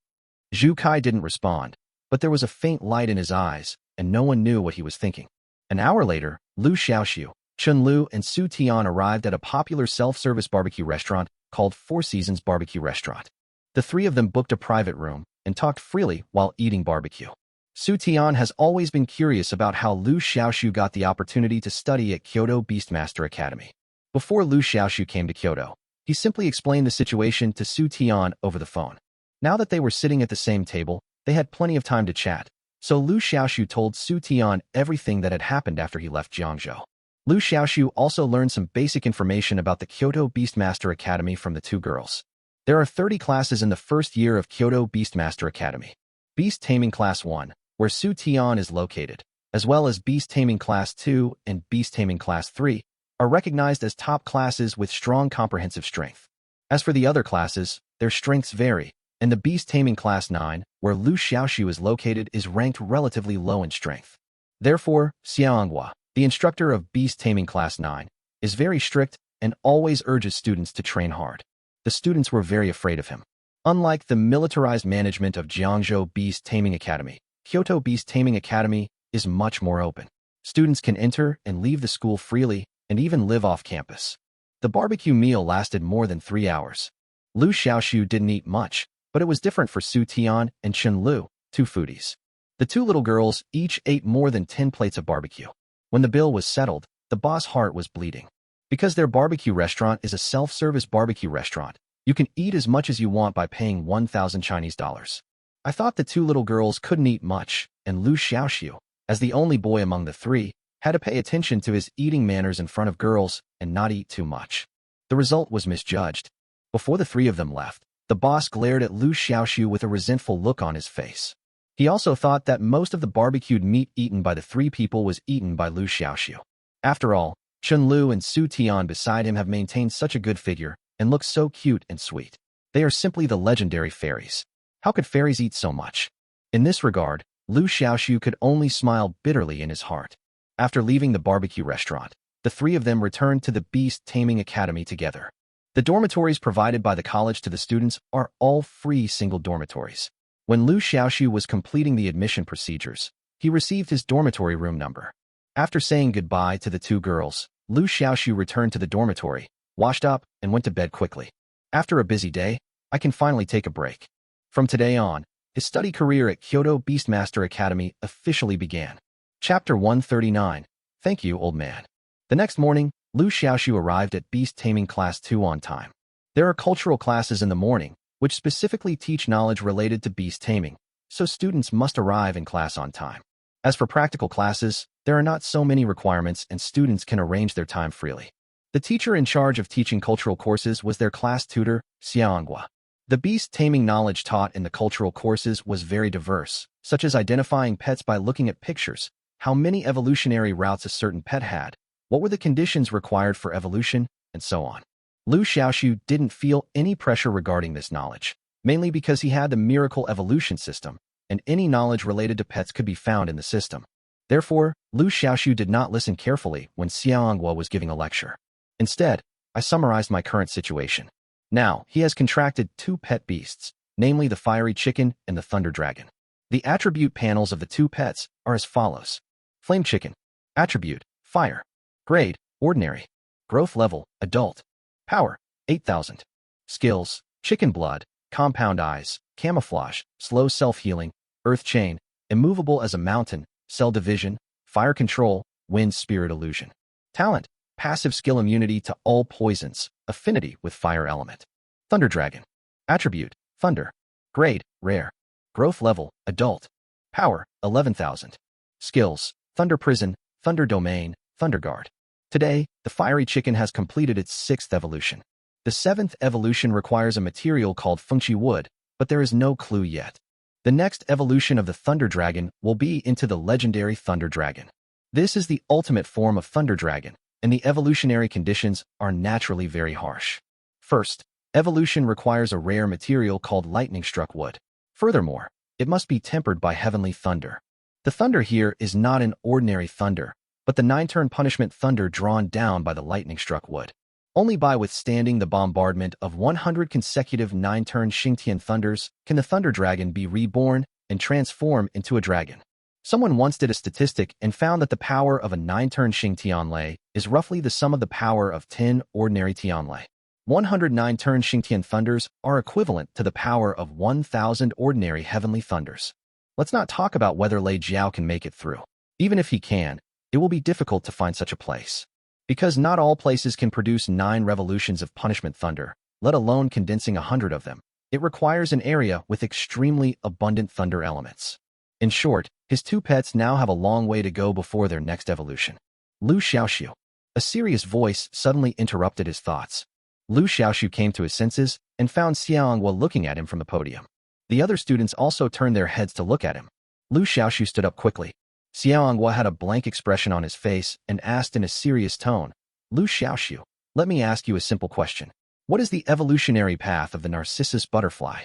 Zhu Kai didn't respond, but there was a faint light in his eyes, and no one knew what he was thinking. An hour later, Liu Xiaoxu, Chen Lu, and Su Tian arrived at a popular self-service barbecue restaurant called Four Seasons Barbecue Restaurant. The three of them booked a private room and talked freely while eating barbecue. Su Tian has always been curious about how Liu Xiaoxu got the opportunity to study at Kyoto Beastmaster Academy. Before Liu Xiaoxu came to Kyoto, he simply explained the situation to Su Tian over the phone. Now that they were sitting at the same table, they had plenty of time to chat, so Liu Xiaoxu told Su Tian everything that had happened after he left Jiangzhou. Liu Xiaoxu also learned some basic information about the Kyoto Beastmaster Academy from the two girls. There are 30 classes in the first year of Kyoto Beastmaster Academy. Beast Taming Class 1, where Su Tian is located, as well as Beast Taming Class 2 and Beast Taming Class 3, are recognized as top classes with strong comprehensive strength. As for the other classes, their strengths vary, and the Beast Taming Class 9, where Liu Xiaoxu is located, is ranked relatively low in strength. Therefore, Xiaohua, the instructor of Beast Taming Class 9, is very strict and always urges students to train hard. The students were very afraid of him. Unlike the militarized management of Jiangzhou Beast Taming Academy, Kyoto Beast Taming Academy is much more open. Students can enter and leave the school freely and even live off campus. The barbecue meal lasted more than 3 hours. Liu Xiaoxu didn't eat much, but it was different for Su Tian and Chen Lu, two foodies. The two little girls each ate more than 10 plates of barbecue. When the bill was settled, the boss' heart was bleeding. Because their barbecue restaurant is a self-service barbecue restaurant, you can eat as much as you want by paying 1,000 Chinese dollars. I thought the two little girls couldn't eat much, and Liu Xiaoxu, as the only boy among the three, had to pay attention to his eating manners in front of girls and not eat too much. The result was misjudged. Before the three of them left, the boss glared at Liu Xiaoxu with a resentful look on his face. He also thought that most of the barbecued meat eaten by the three people was eaten by Liu Xiaoxu. After all, Chen Lu and Su Tian beside him have maintained such a good figure and look so cute and sweet. They are simply the legendary fairies. How could fairies eat so much? In this regard, Liu Xiaoxu could only smile bitterly in his heart. After leaving the barbecue restaurant, the three of them returned to the Beast Taming Academy together. The dormitories provided by the college to the students are all free single dormitories. When Liu Xiaoxu was completing the admission procedures, he received his dormitory room number. After saying goodbye to the two girls, Liu Xiaoxu returned to the dormitory, washed up, and went to bed quickly. After a busy day, I can finally take a break. From today on, his study career at Kyoto Beastmaster Academy officially began. Chapter 139. Thank you, old man. The next morning, Liu Xiaoxu arrived at Beast Taming Class 2 on time. There are cultural classes in the morning, which specifically teach knowledge related to beast taming, so students must arrive in class on time. As for practical classes, there are not so many requirements and students can arrange their time freely. The teacher in charge of teaching cultural courses was their class tutor, Xiaohua. The beast taming knowledge taught in the cultural courses was very diverse, such as identifying pets by looking at pictures, how many evolutionary routes a certain pet had, what were the conditions required for evolution, and so on. Liu Xiaoxu didn't feel any pressure regarding this knowledge, mainly because he had the miracle evolution system, and any knowledge related to pets could be found in the system. Therefore, Liu Xiaoxu did not listen carefully when Xiaohua was giving a lecture. Instead, I summarized my current situation. Now, he has contracted 2 pet beasts, namely the fiery chicken and the thunder dragon. The attribute panels of the 2 pets are as follows. Flame chicken. Attribute, fire. Grade, ordinary. Growth level, adult. Power, 8,000. Skills, chicken blood, compound eyes, camouflage, slow self-healing, earth chain, immovable as a mountain, cell division, fire control, wind spirit illusion. Talent, passive skill immunity to all poisons, affinity with fire element. Thunder dragon. Attribute, thunder. Grade, rare. Growth level, adult. Power, 11,000. Skills, thunder prison, thunder domain, thunder guard. Today, the fiery chicken has completed its 6th evolution. The 7th evolution requires a material called fengqi wood, but there is no clue yet. The next evolution of the thunder dragon will be into the legendary thunder dragon. This is the ultimate form of thunder dragon, and the evolutionary conditions are naturally very harsh. First, evolution requires a rare material called lightning-struck wood. Furthermore, it must be tempered by heavenly thunder. The thunder here is not an ordinary thunder, but the 9-turn punishment thunder drawn down by the lightning-struck wood. Only by withstanding the bombardment of 100 consecutive 9-turn Xingtian thunders can the thunder dragon be reborn and transform into a dragon. Someone once did a statistic and found that the power of a 9-turn Xing Tianlei is roughly the sum of the power of 10 ordinary Tianlei.
109 turned Xingtian thunders are equivalent to the power of 1,000 ordinary heavenly thunders. Let's not talk about whether Lei Jiao can make it through. Even if he can, it will be difficult to find such a place. Because not all places can produce 9 revolutions of punishment thunder, let alone condensing 100 of them. It requires an area with extremely abundant thunder elements. In short, his 2 pets now have a long way to go before their next evolution. Liu Xiaoxu. A serious voice suddenly interrupted his thoughts. Liu Xiaoxu came to his senses and found Xiaohua looking at him from the podium. The other students also turned their heads to look at him. Liu Xiaoxu stood up quickly. Xiaohua had a blank expression on his face and asked in a serious tone, Liu Xiaoxu, let me ask you a simple question. What is the evolutionary path of the Narcissus butterfly?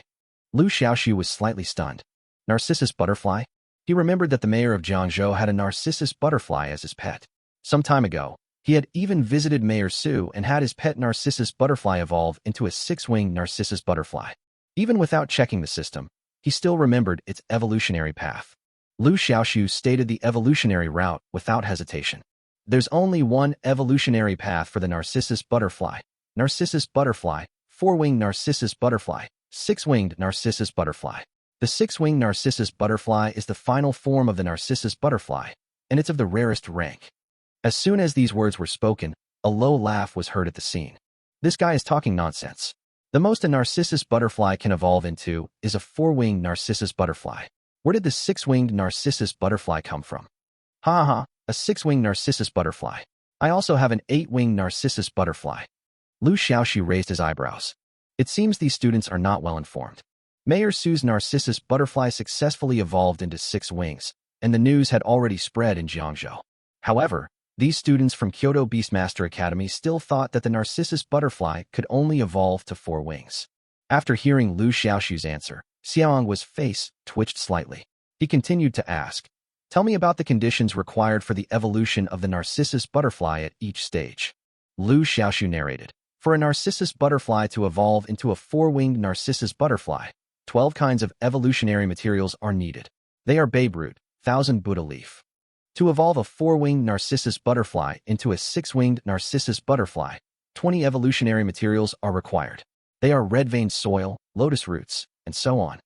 Liu Xiaoxu was slightly stunned. Narcissus butterfly? He remembered that the mayor of Jiangzhou had a Narcissus butterfly as his pet. Some time ago, he had even visited Mayor Su and had his pet Narcissus butterfly evolve into a 6-winged Narcissus butterfly. Even without checking the system, he still remembered its evolutionary path. Liu Xiaoxu stated the evolutionary route without hesitation. There's only one evolutionary path for the Narcissus butterfly. Narcissus butterfly, 4-winged Narcissus butterfly, 6-winged Narcissus butterfly. The 6-winged Narcissus butterfly is the final form of the Narcissus butterfly, and it's of the rarest rank. As soon as these words were spoken, a low laugh was heard at the scene. This guy is talking nonsense. The most a Narcissus butterfly can evolve into is a 4-winged Narcissus butterfly. Where did the 6-winged Narcissus butterfly come from? Ha ha, a 6-winged Narcissus butterfly. I also have an 8-winged Narcissus butterfly. Liu Xiaoxu raised his eyebrows. It seems these students are not well informed. Mayor Su's Narcissus butterfly successfully evolved into 6 wings, and the news had already spread in Jiangzhou. However, these students from Kyoto Beastmaster Academy still thought that the Narcissus butterfly could only evolve to 4 wings. After hearing Liu Xiaoxu's answer, Xiaohong's face twitched slightly. He continued to ask, tell me about the conditions required for the evolution of the Narcissus butterfly at each stage. Liu Xiaoxu narrated, for a Narcissus butterfly to evolve into a 4-winged Narcissus butterfly, 12 kinds of evolutionary materials are needed. They are babe root, 1,000 Buddha leaf. To evolve a 4-winged Narcissus butterfly into a 6-winged Narcissus butterfly, 20 evolutionary materials are required. They are red-veined soil, lotus roots, and so on.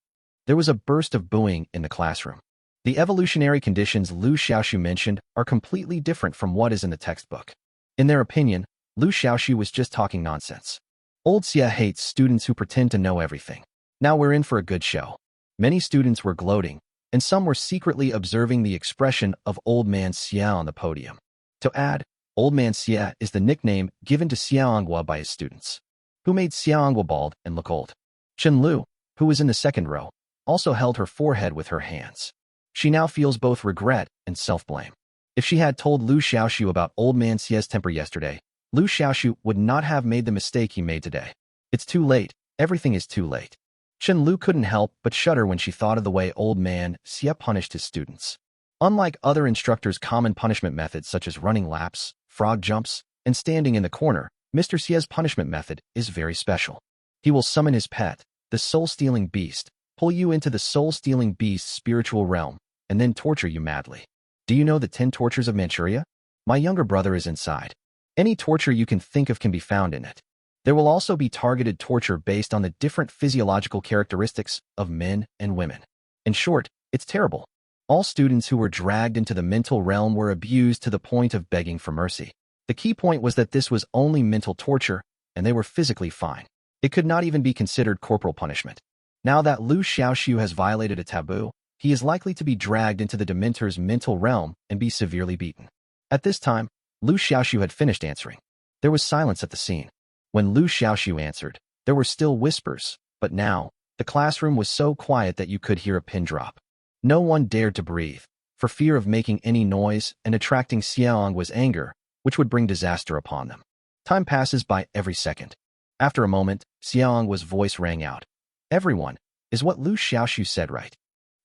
There was a burst of booing in the classroom. The evolutionary conditions Liu Xiaoxu mentioned are completely different from what is in the textbook. In their opinion, Liu Xiaoxu was just talking nonsense. Old Xia hates students who pretend to know everything. Now we're in for a good show. Many students were gloating, and some were secretly observing the expression of Old Man Xia on the podium. To add, Old Man Xia is the nickname given to Xiaohua by his students, who made Xiaohua bald and look old. Chen Lu, who was in the second row, also held her forehead with her hands. She now feels both regret and self-blame. If she had told Liu Xiaoxu about Old Man Xia's temper yesterday, Liu Xiaoxu would not have made the mistake he made today. It's too late. Everything is too late. Chen Lu couldn't help but shudder when she thought of the way Old Man Xia punished his students. Unlike other instructors' common punishment methods such as running laps, frog jumps, and standing in the corner, Mr. Xia's punishment method is very special. He will summon his pet, the soul-stealing beast, pull you into the soul-stealing beast's spiritual realm, and then torture you madly. Do you know the 10 tortures of Manchuria? My younger brother is inside. Any torture you can think of can be found in it. There will also be targeted torture based on the different physiological characteristics of men and women. In short, it's terrible. All students who were dragged into the mental realm were abused to the point of begging for mercy. The key point was that this was only mental torture, and they were physically fine. It could not even be considered corporal punishment. Now that Liu Xiaoxu has violated a taboo, he is likely to be dragged into the Dementor's mental realm and be severely beaten. At this time, Liu Xiaoxu had finished answering. There was silence at the scene. When Liu Xiaoxu answered, there were still whispers, but now, the classroom was so quiet that you could hear a pin drop. No one dared to breathe, for fear of making any noise and attracting Xiaohong's anger, which would bring disaster upon them. Time passes by every second. After a moment, Xiaohong's voice rang out. Everyone, is what Liu Xiaoxu said right?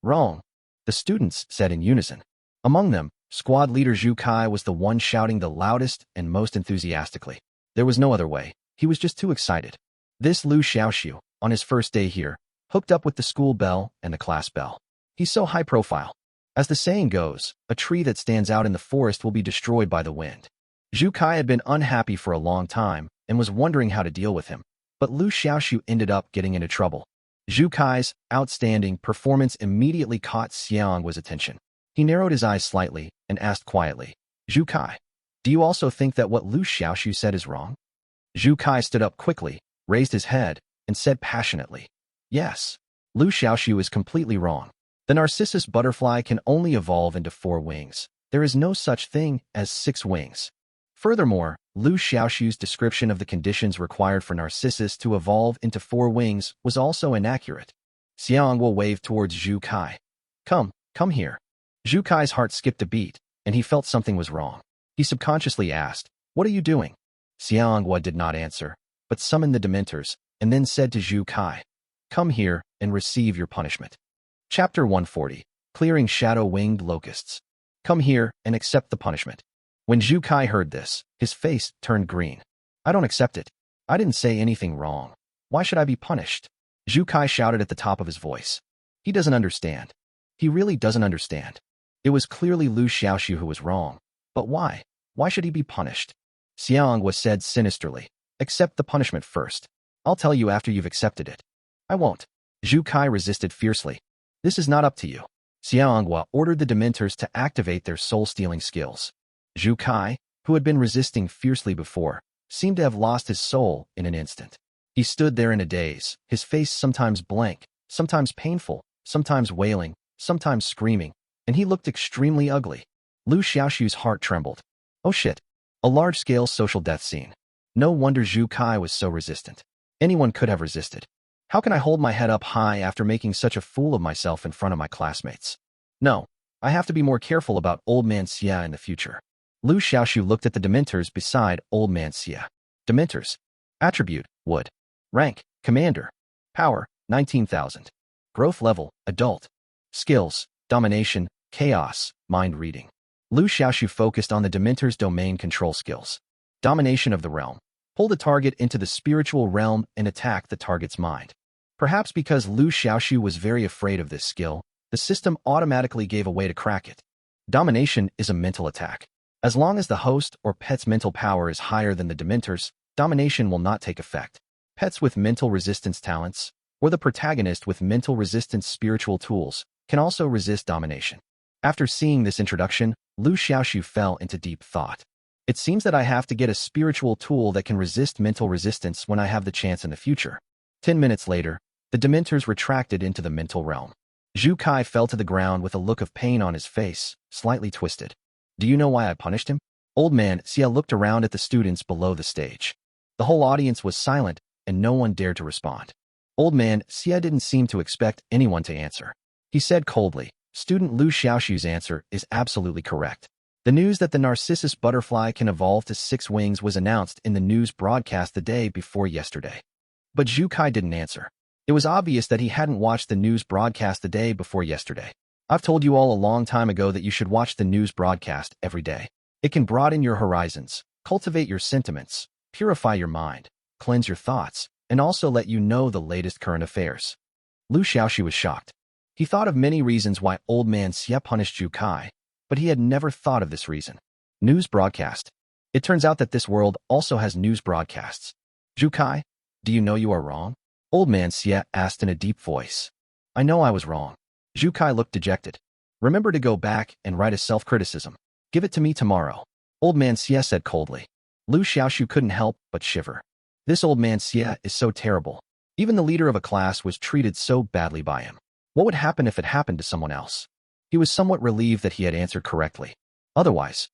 Wrong, the students said in unison. Among them, squad leader Zhu Kai was the one shouting the loudest and most enthusiastically. There was no other way. He was just too excited. This Liu Xiaoxu, on his first day here, hooked up with the school bell and the class bell. He's so high profile. As the saying goes, a tree that stands out in the forest will be destroyed by the wind. Zhu Kai had been unhappy for a long time,
and was wondering how to deal with him. But Liu Xiaoxu ended up getting into trouble. Zhu Kai's outstanding performance immediately caught Xiang's attention. He narrowed his eyes slightly and asked quietly, Zhu Kai, do you also think that what Liu Xiaoxu said is wrong? Zhu Kai stood up quickly, raised his head, and said passionately, yes, Liu Xiaoxu is completely wrong. The Narcissus butterfly can only evolve into 4 wings. There is no such thing as 6 wings. Furthermore, Liu Xiaoxu's description of the conditions required for Narcissus to evolve into 4 wings was also inaccurate. Xiang will wave towards Zhu Kai. Come here. Zhu Kai's heart skipped a beat, and he felt something was wrong. He subconsciously asked, what are you doing? Xiang did not answer, but summoned the Dementors, and then said to Zhu Kai, come here and receive your punishment. Chapter 140, Clearing Shadow-Winged Locusts. Come here and accept the punishment. When Zhu Kai heard this, his face turned green. I don't accept it. I didn't say anything wrong. Why should I be punished? Zhu Kai shouted at the top of his voice. He doesn't understand. He really doesn't understand. It was clearly Liu Xiaoxu who was wrong. But why? Why should he be punished? Xiang said sinisterly. Accept the punishment first. I'll tell you after you've accepted it. I won't. Zhu Kai resisted fiercely. This is not up to you. Xiang ordered the Dementors to activate their soul-stealing skills. Zhu Kai, who had been resisting fiercely before, seemed to have lost his soul in an instant. He stood there in a daze, his face sometimes blank, sometimes painful, sometimes wailing, sometimes screaming, and he looked extremely ugly. Liu Xiaoxu's heart trembled. Oh shit. A large-scale social death scene. No wonder Zhu Kai was so resistant. Anyone could have resisted. How can I hold my head up high after making such a fool of myself in front of my classmates? No, I have to be more careful about Old Man Xia in the future. Liu Xiaoxu looked at the Dementors beside Old Man Xia. Dementors. Attribute, Wood. Rank, Commander. Power, 19,000. Growth level, Adult. Skills, Domination, Chaos, Mind Reading. Liu Xiaoxu focused on the Dementors' domain control skills. Domination of the realm. Pull the target into the spiritual realm and attack the target's mind. Perhaps because Liu Xiaoxu was very afraid of this skill, the system automatically gave a way to crack it. Domination is a mental attack. As long as the host or pet's mental power is higher than the Dementors, domination will not take effect. Pets with mental resistance talents, or the protagonist with mental resistance spiritual tools, can also resist domination. After seeing this introduction, Liu Xiaoxu fell into deep thought. It seems that I have to get a spiritual tool that can resist mental resistance when I have the chance in the future. 10 minutes later, the Dementors retracted into the mental realm. Zhu Kai fell to the ground with a look of pain on his face, slightly twisted. Do you know why I punished him? Old Man Xia looked around at the students below the stage. The whole audience was silent, and no one dared to respond. Old Man Xia didn't seem to expect anyone to answer. He said coldly, Student Liu Xiaoxu's answer is absolutely correct. The news that the Narcissus butterfly can evolve to 6 wings was announced in the news broadcast the day before yesterday. But Zhu Kai didn't answer. It was obvious that he hadn't watched the news broadcast the day before yesterday. I've told you all a long time ago that you should watch the news broadcast every day. It can broaden your horizons, cultivate your sentiments, purify your mind, cleanse your thoughts, and also let you know the latest current affairs. Liu Xiaoxu was shocked. He thought of many reasons why Old Man Xia punished Zhu Kai, but he had never thought of this reason. News broadcast. It turns out that this world also has news broadcasts. Zhu Kai, do you know you are wrong? Old Man Xia asked in a deep voice. I know I was wrong. Zhu Kai looked dejected. Remember to go back and write a self-criticism. Give it to me tomorrow. Old Man Xia said coldly. Liu Xiaoxu couldn't help but shiver. This Old Man Xia is so terrible. Even the leader of a class was treated so badly by him. What would happen if it happened to someone else? He was somewhat relieved that he had answered correctly. Otherwise,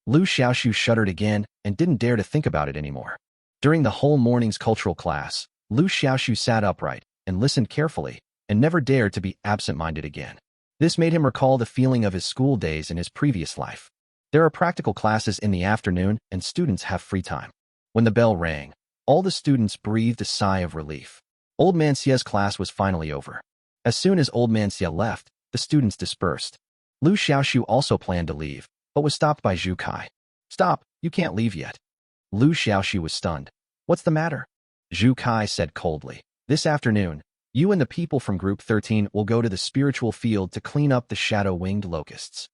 Liu Xiaoxu shuddered again and didn't dare to think about it anymore. During the whole morning's cultural class, Liu Xiaoxu sat upright and listened carefully and never dared to be absent-minded again. This made him recall the feeling of his school days in his previous life. There are practical classes in the afternoon and students have free time. When the bell rang, all the students breathed a sigh of relief. Old Man Xia's class was finally over. As soon as Old Man Xia left, the students dispersed. Liu Xiaoxu also planned to leave, but was stopped by Zhu Kai. Stop, you can't leave yet. Liu Xiaoxu was stunned. What's the matter? Zhu Kai said coldly. This afternoon, you and the people from Group 13 will go to the spiritual field to clean up the shadow-winged locusts.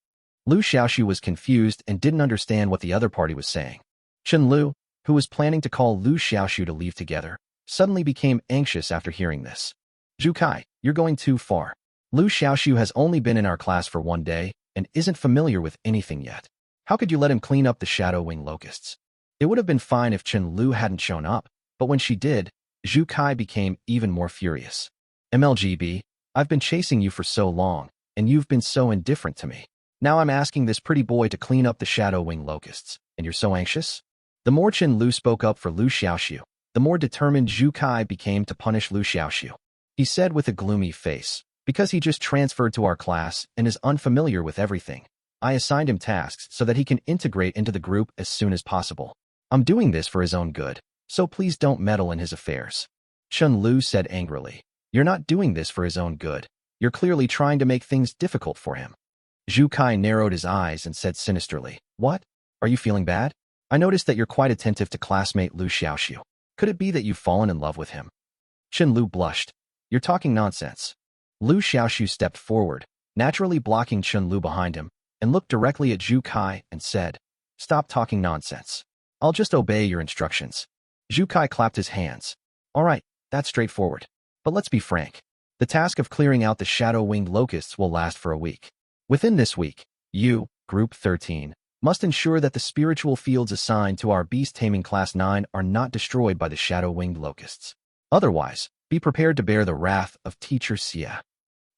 Liu Xiaoxu was confused and didn't understand what the other party was saying. Chen Lu, who was planning to call Liu Xiaoxu to leave together, suddenly became anxious after hearing this. Zhu Kai, you're going too far. Liu Xiaoxu has only been in our class for one day and isn't familiar with anything yet. How could you let him clean up the Shadow Wing locusts? It would have been fine if Chen Lu hadn't shown up, but when she did, Zhu Kai became even more furious. MLGB, I've been chasing you for so long, and you've been so indifferent to me. Now I'm asking this pretty boy to clean up the Shadow Wing locusts, and you're so anxious? The more Chen Lu spoke up for Liu Xiaoxu, the more determined Zhu Kai became to punish Liu Xiaoxu. He said with a gloomy face, because he just transferred to our class and is unfamiliar with everything, I assigned him tasks so that he can integrate into the group as soon as possible. I'm doing this for his own good, so please don't meddle in his affairs. Chen Lu said angrily. You're not doing this for his own good. You're clearly trying to make things difficult for him. Zhu Kai narrowed his eyes and said sinisterly, What? Are you feeling bad? I noticed that you're quite attentive to classmate Liu Xiaoxu. Could it be that you've fallen in love with him? Chen Lu blushed. You're talking nonsense. Liu Xiaoxu stepped forward, naturally blocking Chen Lu behind him, and looked directly at Zhu Kai and said, Stop talking nonsense. I'll just obey your instructions. Zhu Kai clapped his hands. All right, that's straightforward. But let's be frank. The task of clearing out the shadow-winged locusts will last for a week. Within this week, you, Group 13, must ensure that the spiritual fields assigned to our beast taming Class 9 are not destroyed by the shadow-winged locusts. Otherwise, be prepared to bear the wrath of Teacher Xia.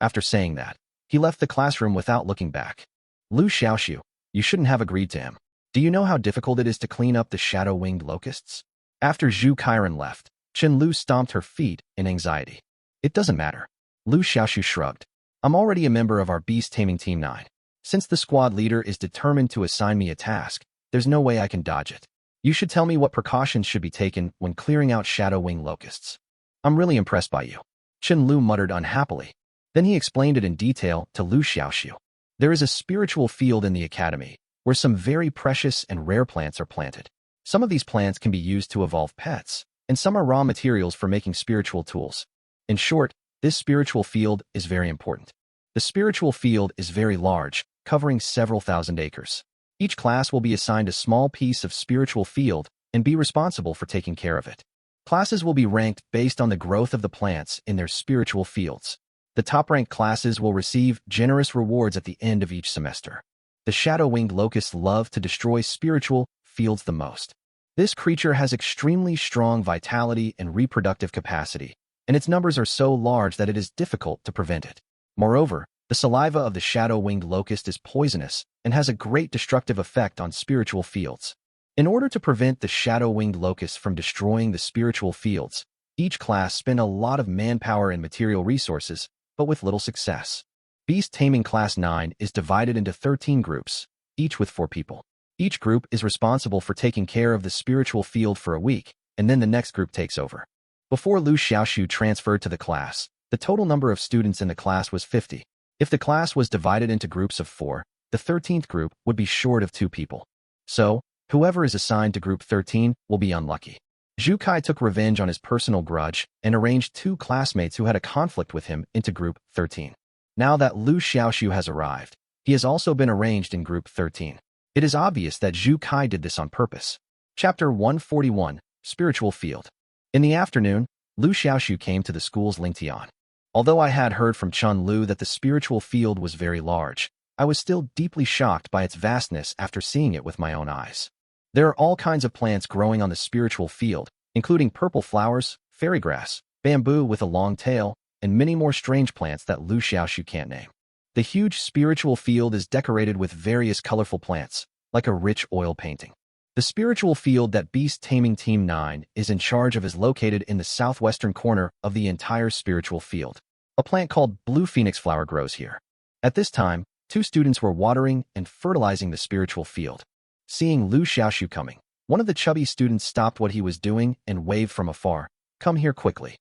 After saying that, he left the classroom without looking back. Liu Xiaoxu, you shouldn't have agreed to him. Do you know how difficult it is to clean up the shadow-winged locusts? After Zhu Kairan left, Chen Lu stomped her feet in anxiety. It doesn't matter. Liu Xiaoxu shrugged. I'm already a member of our beast taming Team 9. Since the squad leader is determined to assign me a task, there's no way I can dodge it. You should tell me what precautions should be taken when clearing out shadow-winged locusts. I'm really impressed by you. Chen Lu muttered unhappily. Then he explained it in detail to Liu Xiaoxu. There is a spiritual field in the academy, where some very precious and rare plants are planted. Some of these plants can be used to evolve pets, and some are raw materials for making spiritual tools. In short, this spiritual field is very important. The spiritual field is very large, covering several thousand acres. Each class will be assigned a small piece of spiritual field and be responsible for taking care of it. Classes will be ranked based on the growth of the plants in their spiritual fields. The top-ranked classes will receive generous rewards at the end of each semester. The shadow-winged locusts love to destroy spiritual fields the most. This creature has extremely strong vitality and reproductive capacity, and its numbers are so large that it is difficult to prevent it. Moreover, the saliva of the shadow-winged locust is poisonous and has a great destructive effect on spiritual fields. In order to prevent the shadow-winged locusts from destroying the spiritual fields, each class spent a lot of manpower and material resources, but with little success. Beast Taming Class 9 is divided into 13 groups, each with 4 people. Each group is responsible for taking care of the spiritual field for a week, and then the next group takes over. Before Liu Xiaoxu transferred to the class, the total number of students in the class was 50. If the class was divided into groups of 4, the 13th group would be short of 2 people. So, whoever is assigned to Group 13 will be unlucky. Zhu Kai took revenge on his personal grudge and arranged 2 classmates who had a conflict with him into Group 13. Now that Liu Xiaoxu has arrived, he has also been arranged in Group 13. It is obvious that Zhu Kai did this on purpose. Chapter 141, Spiritual Field. In the afternoon, Liu Xiaoxu came to the school's Lingtian. Although I had heard from Chen Lu that the spiritual field was very large, I was still deeply shocked by its vastness after seeing it with my own eyes. There are all kinds of plants growing on the spiritual field, including purple flowers, fairy grass, bamboo with a long tail, and many more strange plants that Liu Xiaoxu can't name. The huge spiritual field is decorated with various colorful plants, like a rich oil painting. The spiritual field that Beast Taming Team 9 is in charge of is located in the southwestern corner of the entire spiritual field. A plant called blue phoenix flower grows here. At this time, 2 students were watering and fertilizing the spiritual field. Seeing Liu Xiaoxu coming, one of the chubby students stopped what he was doing and waved from afar, "Come here quickly."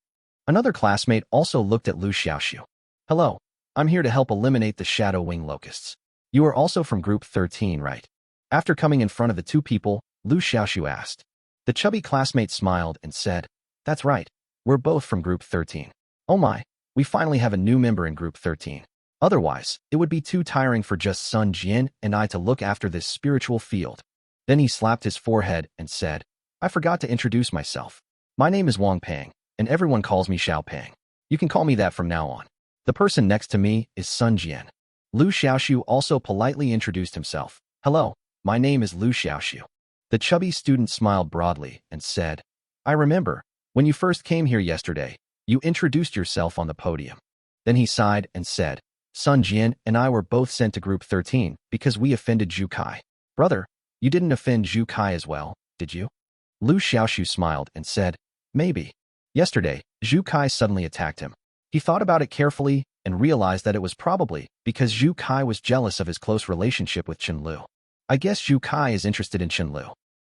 Another classmate also looked at Liu Xiaoxu. "Hello, I'm here to help eliminate the shadow wing locusts. You are also from Group 13, right?" After coming in front of the 2 people, Liu Xiaoxu asked. The chubby classmate smiled and said, "That's right, we're both from Group 13. Oh my, we finally have a new member in Group 13. Otherwise, it would be too tiring for just Sun Jian and I to look after this spiritual field." Then he slapped his forehead and said, I forgot to introduce myself. My name is Wang Pang, and everyone calls me Xiao Pang. You can call me that from now on. The person next to me is Sun Jian. Liu Xiaoxu also politely introduced himself. Hello, my name is Liu Xiaoxu. The chubby student smiled broadly and said, I remember, when you first came here yesterday, you introduced yourself on the podium. Then he sighed and said, Sun Jian and I were both sent to Group 13 because we offended Zhu Kai. Brother, you didn't offend Zhu Kai as well, did you? Liu Xiaoxu smiled and said, maybe. Yesterday, Zhu Kai suddenly attacked him. He thought about it carefully and realized that it was probably because Zhu Kai was jealous of his close relationship with Chen Lu. I guess Zhu Kai is interested in Chen Lu.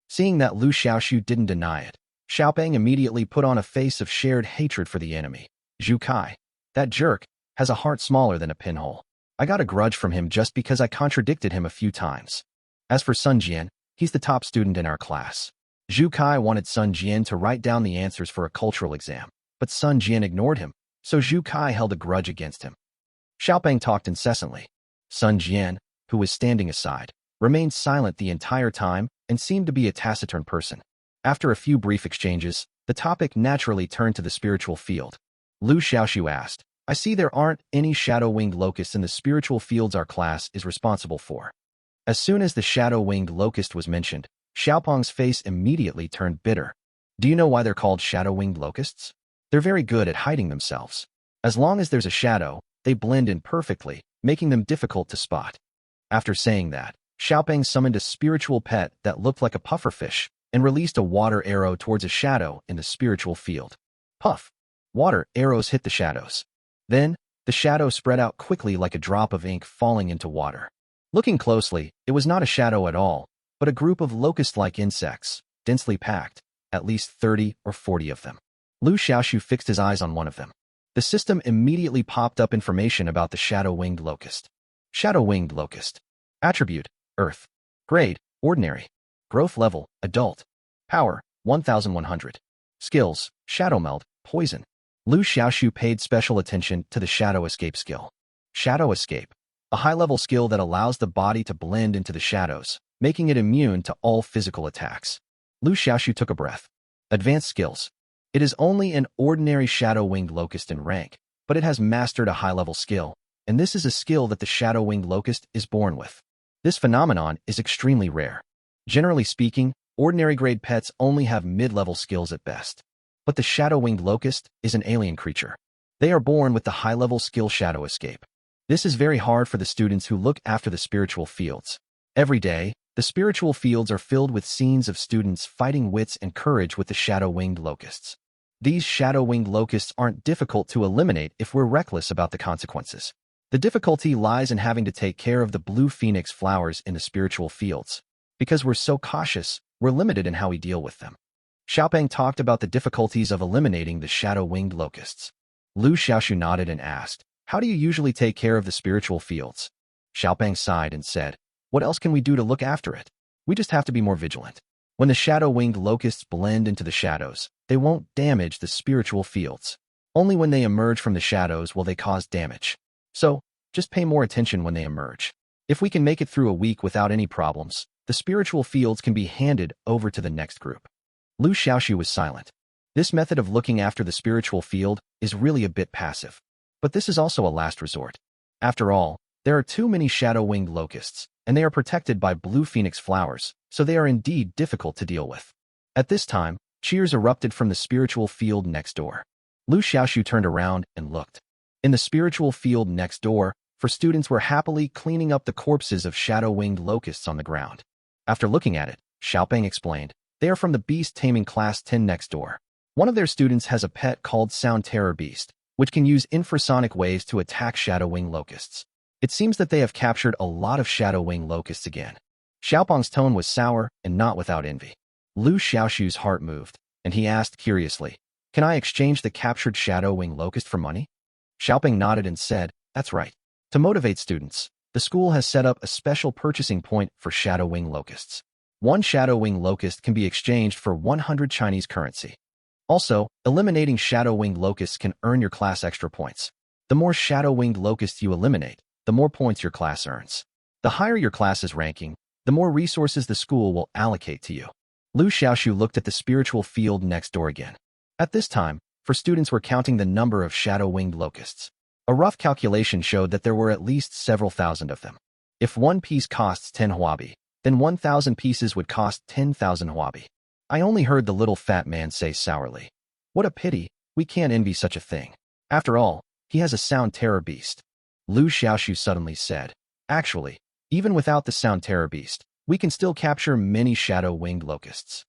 Seeing that Liu Xiaoxu didn't deny it, Xiaopeng immediately put on a face of shared hatred for the enemy. Zhu Kai, that jerk, has a heart smaller than a pinhole. I got a grudge from him just because I contradicted him a few times. As for Sun Jian, he's the top student in our class. Zhu Kai wanted Sun Jian to write down the answers for a cultural exam, but Sun Jian ignored him, so Zhu Kai held a grudge against him. Xiaopeng talked incessantly. Sun Jian, who was standing aside, remained silent the entire time and seemed to be a taciturn person. After a few brief exchanges, the topic naturally turned to the spiritual field. Liu Xiaoxu asked, I see there aren't any shadow-winged locusts in the spiritual fields our class is responsible for. As soon as the shadow-winged locust was mentioned, Xiaopeng's face immediately turned bitter. Do you know why they're called shadow-winged locusts? They're very good at hiding themselves. As long as there's a shadow, they blend in perfectly, making them difficult to spot. After saying that, Xiaopeng summoned a spiritual pet that looked like a pufferfish and released a water arrow towards a shadow in the spiritual field. Puff! Water arrows hit the shadows. Then, the shadow spread out quickly like a drop of ink falling into water. Looking closely, it was not a shadow at all, but a group of locust-like insects, densely packed, at least 30 or 40 of them. Liu Xiaoxu fixed his eyes on one of them. The system immediately popped up information about the shadow-winged locust. Shadow-winged locust. Attribute, Earth. Grade, Ordinary. Growth level, Adult. Power, 1100. Skills, Shadow Meld, Poison. Liu Xiaoxu paid special attention to the Shadow Escape skill. Shadow Escape. A high-level skill that allows the body to blend into the shadows, making it immune to all physical attacks. Liu Xiaoxu took a breath. Advanced skills. It is only an ordinary shadow-winged locust in rank, but it has mastered a high-level skill, and this is a skill that the shadow-winged locust is born with. This phenomenon is extremely rare. Generally speaking, ordinary grade pets only have mid-level skills at best. But the shadow-winged locust is an alien creature. They are born with the high-level skill Shadow Escape. This is very hard for the students who look after the spiritual fields. Every day, the spiritual fields are filled with scenes of students fighting wits and courage with the shadow-winged locusts. These shadow-winged locusts aren't difficult to eliminate if we're reckless about the consequences. The difficulty lies in having to take care of the blue phoenix flowers in the spiritual fields. Because we're so cautious, we're limited in how we deal with them. Xiaopeng talked about the difficulties of eliminating the shadow-winged locusts. Liu Xiaoxu nodded and asked, how do you usually take care of the spiritual fields? Xiaopeng sighed and said, what else can we do to look after it? We just have to be more vigilant. When the shadow-winged locusts blend into the shadows, they won't damage the spiritual fields. Only when they emerge from the shadows will they cause damage. So, just pay more attention when they emerge. If we can make it through a week without any problems, the spiritual fields can be handed over to the next group. Liu Xiaoxu was silent. This method of looking after the spiritual field is really a bit passive. But this is also a last resort. After all, there are too many shadow-winged locusts, and they are protected by blue phoenix flowers, so they are indeed difficult to deal with. At this time, cheers erupted from the spiritual field next door. Liu Xiaoxu turned around and looked. In the spiritual field next door, students were happily cleaning up the corpses of shadow-winged locusts on the ground. After looking at it, Xiaopeng explained, they are from the beast taming class 10 next door. One of their students has a pet called Sound Terror Beast, which can use infrasonic waves to attack shadow-winged locusts. It seems that they have captured a lot of shadow-winged locusts again. Xiaopeng's tone was sour and not without envy. Liu Xiaoxu's heart moved, and he asked curiously, can I exchange the captured shadow-winged locust for money? Xiaopeng nodded and said, that's right. To motivate students, the school has set up a special purchasing point for shadow-winged locusts. One shadow-winged locust can be exchanged for 100 Chinese currency. Also, eliminating shadow-winged locusts can earn your class extra points. The more shadow-winged locusts you eliminate, the more points your class earns. The higher your class is ranking, the more resources the school will allocate to you. Liu Xiaoxu looked at the spiritual field next door again. At this time, students were counting the number of shadow-winged locusts. A rough calculation showed that there were at least several thousand of them. If one piece costs 10 huabi, then 1,000 pieces would cost 10,000 huabi. I only heard the little fat man say sourly. What a pity, we can't envy such a thing. After all, he has a sound terror beast. Liu Xiaoxu suddenly said. Actually, even without the sound terror beast, we can still capture many shadow-winged locusts.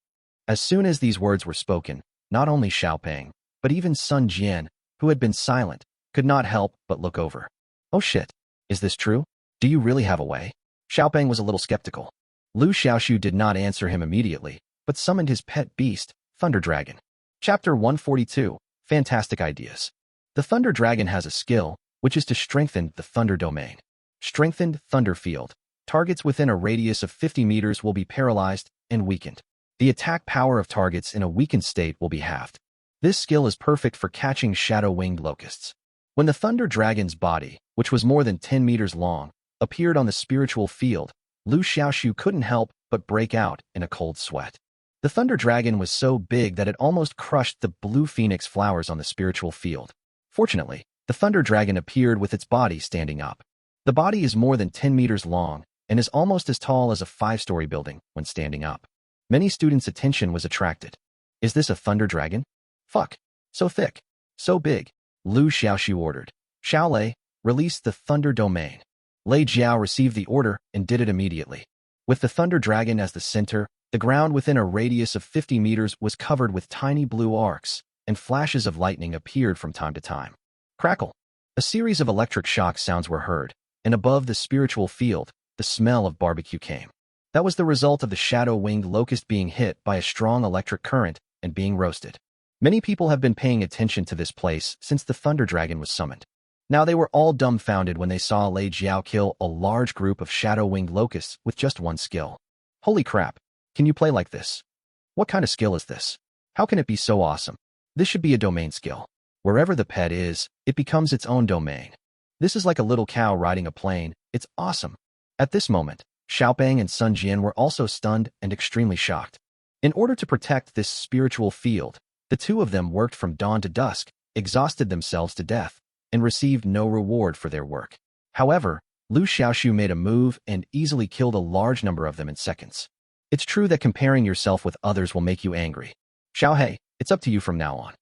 As soon as these words were spoken, not only Xiaopeng, but even Sun Jian, who had been silent, could not help but look over. Oh shit, is this true? Do you really have a way? Xiaopeng was a little skeptical. Liu Xiaoxu did not answer him immediately, but summoned his pet beast, Thunder Dragon. Chapter 142, Fantastic Ideas. The Thunder Dragon has a skill, which is to strengthen the Thunder Domain. Strengthened Thunder Field. Targets within a radius of 50 meters will be paralyzed and weakened. The attack power of targets in a weakened state will be halved. This skill is perfect for catching shadow-winged locusts. When the Thunder Dragon's body, which was more than 10 meters long, appeared on the spiritual field, Liu Xiaoxu couldn't help but break out in a cold sweat. The Thunder Dragon was so big that it almost crushed the blue phoenix flowers on the spiritual field. Fortunately, the Thunder Dragon appeared with its body standing up. The body is more than 10 meters long and is almost as tall as a 5-story building when standing up. Many students' attention was attracted. Is this a Thunder Dragon? Fuck. So thick. So big. Liu Xiaoxu ordered. Xiaolei, release the Thunder Domain. Lei Jiao received the order and did it immediately. With the Thunder Dragon as the center, the ground within a radius of 50 meters was covered with tiny blue arcs, and flashes of lightning appeared from time to time. Crackle. A series of electric shock sounds were heard, and above the spiritual field, the smell of barbecue came. That was the result of the shadow-winged locust being hit by a strong electric current and being roasted. Many people have been paying attention to this place since the Thunder Dragon was summoned. Now they were all dumbfounded when they saw Lei Jiao kill a large group of shadow-winged locusts with just one skill. Holy crap, can you play like this? What kind of skill is this? How can it be so awesome? This should be a domain skill. Wherever the pet is, it becomes its own domain. This is like a little cow riding a plane, it's awesome. At this moment, Xiaopeng and Sun Jian were also stunned and extremely shocked. In order to protect this spiritual field, the two of them worked from dawn to dusk, exhausted themselves to death, and received no reward for their work. However, Liu Xiaoxu made a move and easily killed a large number of them in seconds. It's true that comparing yourself with others will make you angry. Xiaohei, it's up to you from now on.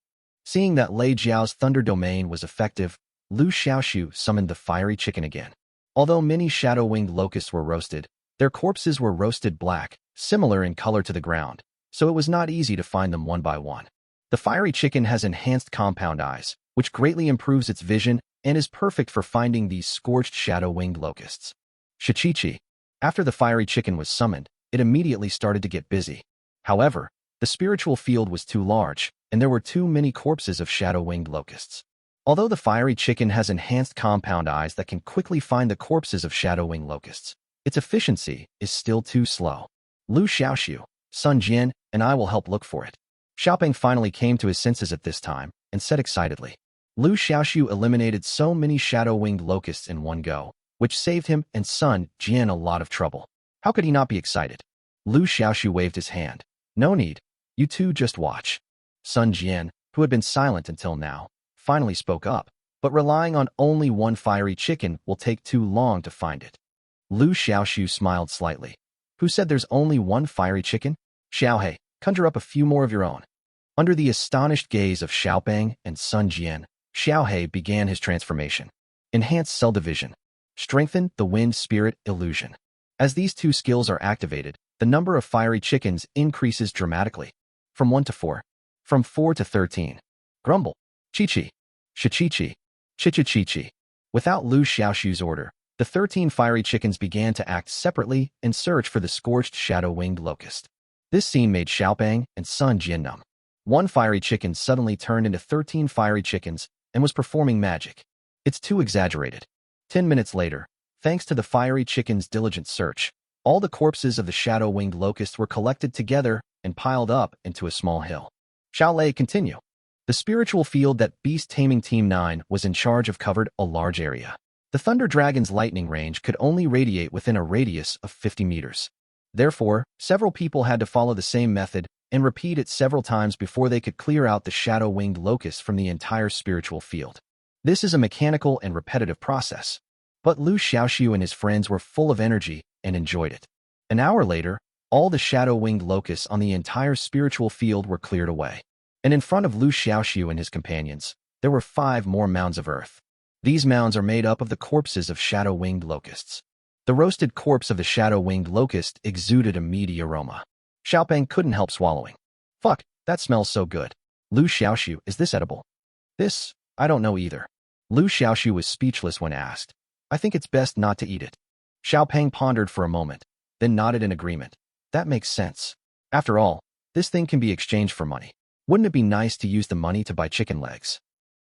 Seeing that Lei Jiao's Thunder Domain was effective, Liu Xiaoxu summoned the fiery chicken again. Although many shadow-winged locusts were roasted, their corpses were roasted black, similar in color to the ground, so it was not easy to find them one by one. The fiery chicken has enhanced compound eyes, which greatly improves its vision and is perfect for finding these scorched shadow-winged locusts. Shichichi. After the fiery chicken was summoned, it immediately started to get busy. However, the spiritual field was too large, and there were too many corpses of shadow-winged locusts. Although the fiery chicken has enhanced compound eyes that can quickly find the corpses of shadow-winged locusts, its efficiency is still too slow. Liu Xiaoxu, Sun Jian, and I will help look for it. Xiaopeng finally came to his senses at this time and said excitedly. Liu Xiaoxu eliminated so many shadow-winged locusts in one go, which saved him and Sun Jian a lot of trouble. How could he not be excited? Liu Xiaoxu waved his hand. No need. You two just watch. Sun Jian, who had been silent until now, finally spoke up, but relying on only one fiery chicken will take too long to find it. Liu Xiaoxu smiled slightly. Who said there's only one fiery chicken? Xiaohei, conjure up a few more of your own. Under the astonished gaze of Xiaopeng and Sun Jian, Xiaohei began his transformation. Enhance cell division. Strengthen the wind spirit illusion. As these two skills are activated, the number of fiery chickens increases dramatically. From 1 to 4. From 4 to 13. Grumble. Chi-chi. Shichichi. Chichichichi. Without Liu Xiaoxu's order, the 13 fiery chickens began to act separately and search for the scorched shadow-winged locust. This scene made Xiaopeng and Sun Jian numb. One fiery chicken suddenly turned into 13 fiery chickens and was performing magic. It's too exaggerated. 10 minutes later, thanks to the fiery chicken's diligent search, all the corpses of the shadow-winged locust were collected together and piled up into a small hill. Xiaolei, continue. The spiritual field that Beast Taming Team 9 was in charge of covered a large area. The Thunder Dragon's lightning range could only radiate within a radius of 50 meters. Therefore, several people had to follow the same method and repeat it several times before they could clear out the shadow-winged locust from the entire spiritual field. This is a mechanical and repetitive process. But Liu Xiaoxu and his friends were full of energy and enjoyed it. An hour later, all the shadow-winged locusts on the entire spiritual field were cleared away. And in front of Liu Xiaoxu and his companions, there were 5 more mounds of earth. These mounds are made up of the corpses of shadow-winged locusts. The roasted corpse of the shadow-winged locust exuded a meaty aroma. Xiaopeng couldn't help swallowing. Fuck, that smells so good. Liu Xiaoxu, is this edible? This, I don't know either. Liu Xiaoxu was speechless when asked. I think it's best not to eat it. Xiaopeng pondered for a moment, then nodded in agreement. That makes sense. After all, this thing can be exchanged for money. Wouldn't it be nice to use the money to buy chicken legs?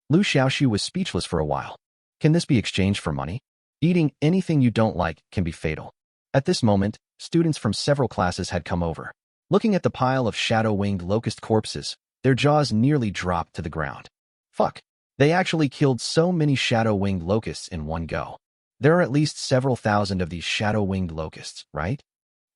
Liu Xiaoxu was speechless for a while. Can this be exchanged for money? Eating anything you don't like can be fatal. At this moment, students from several classes had come over. Looking at the pile of shadow-winged locust corpses, their jaws nearly dropped to the ground. Fuck. They actually killed so many shadow-winged locusts in one go. There are at least several thousand of these shadow-winged locusts, right?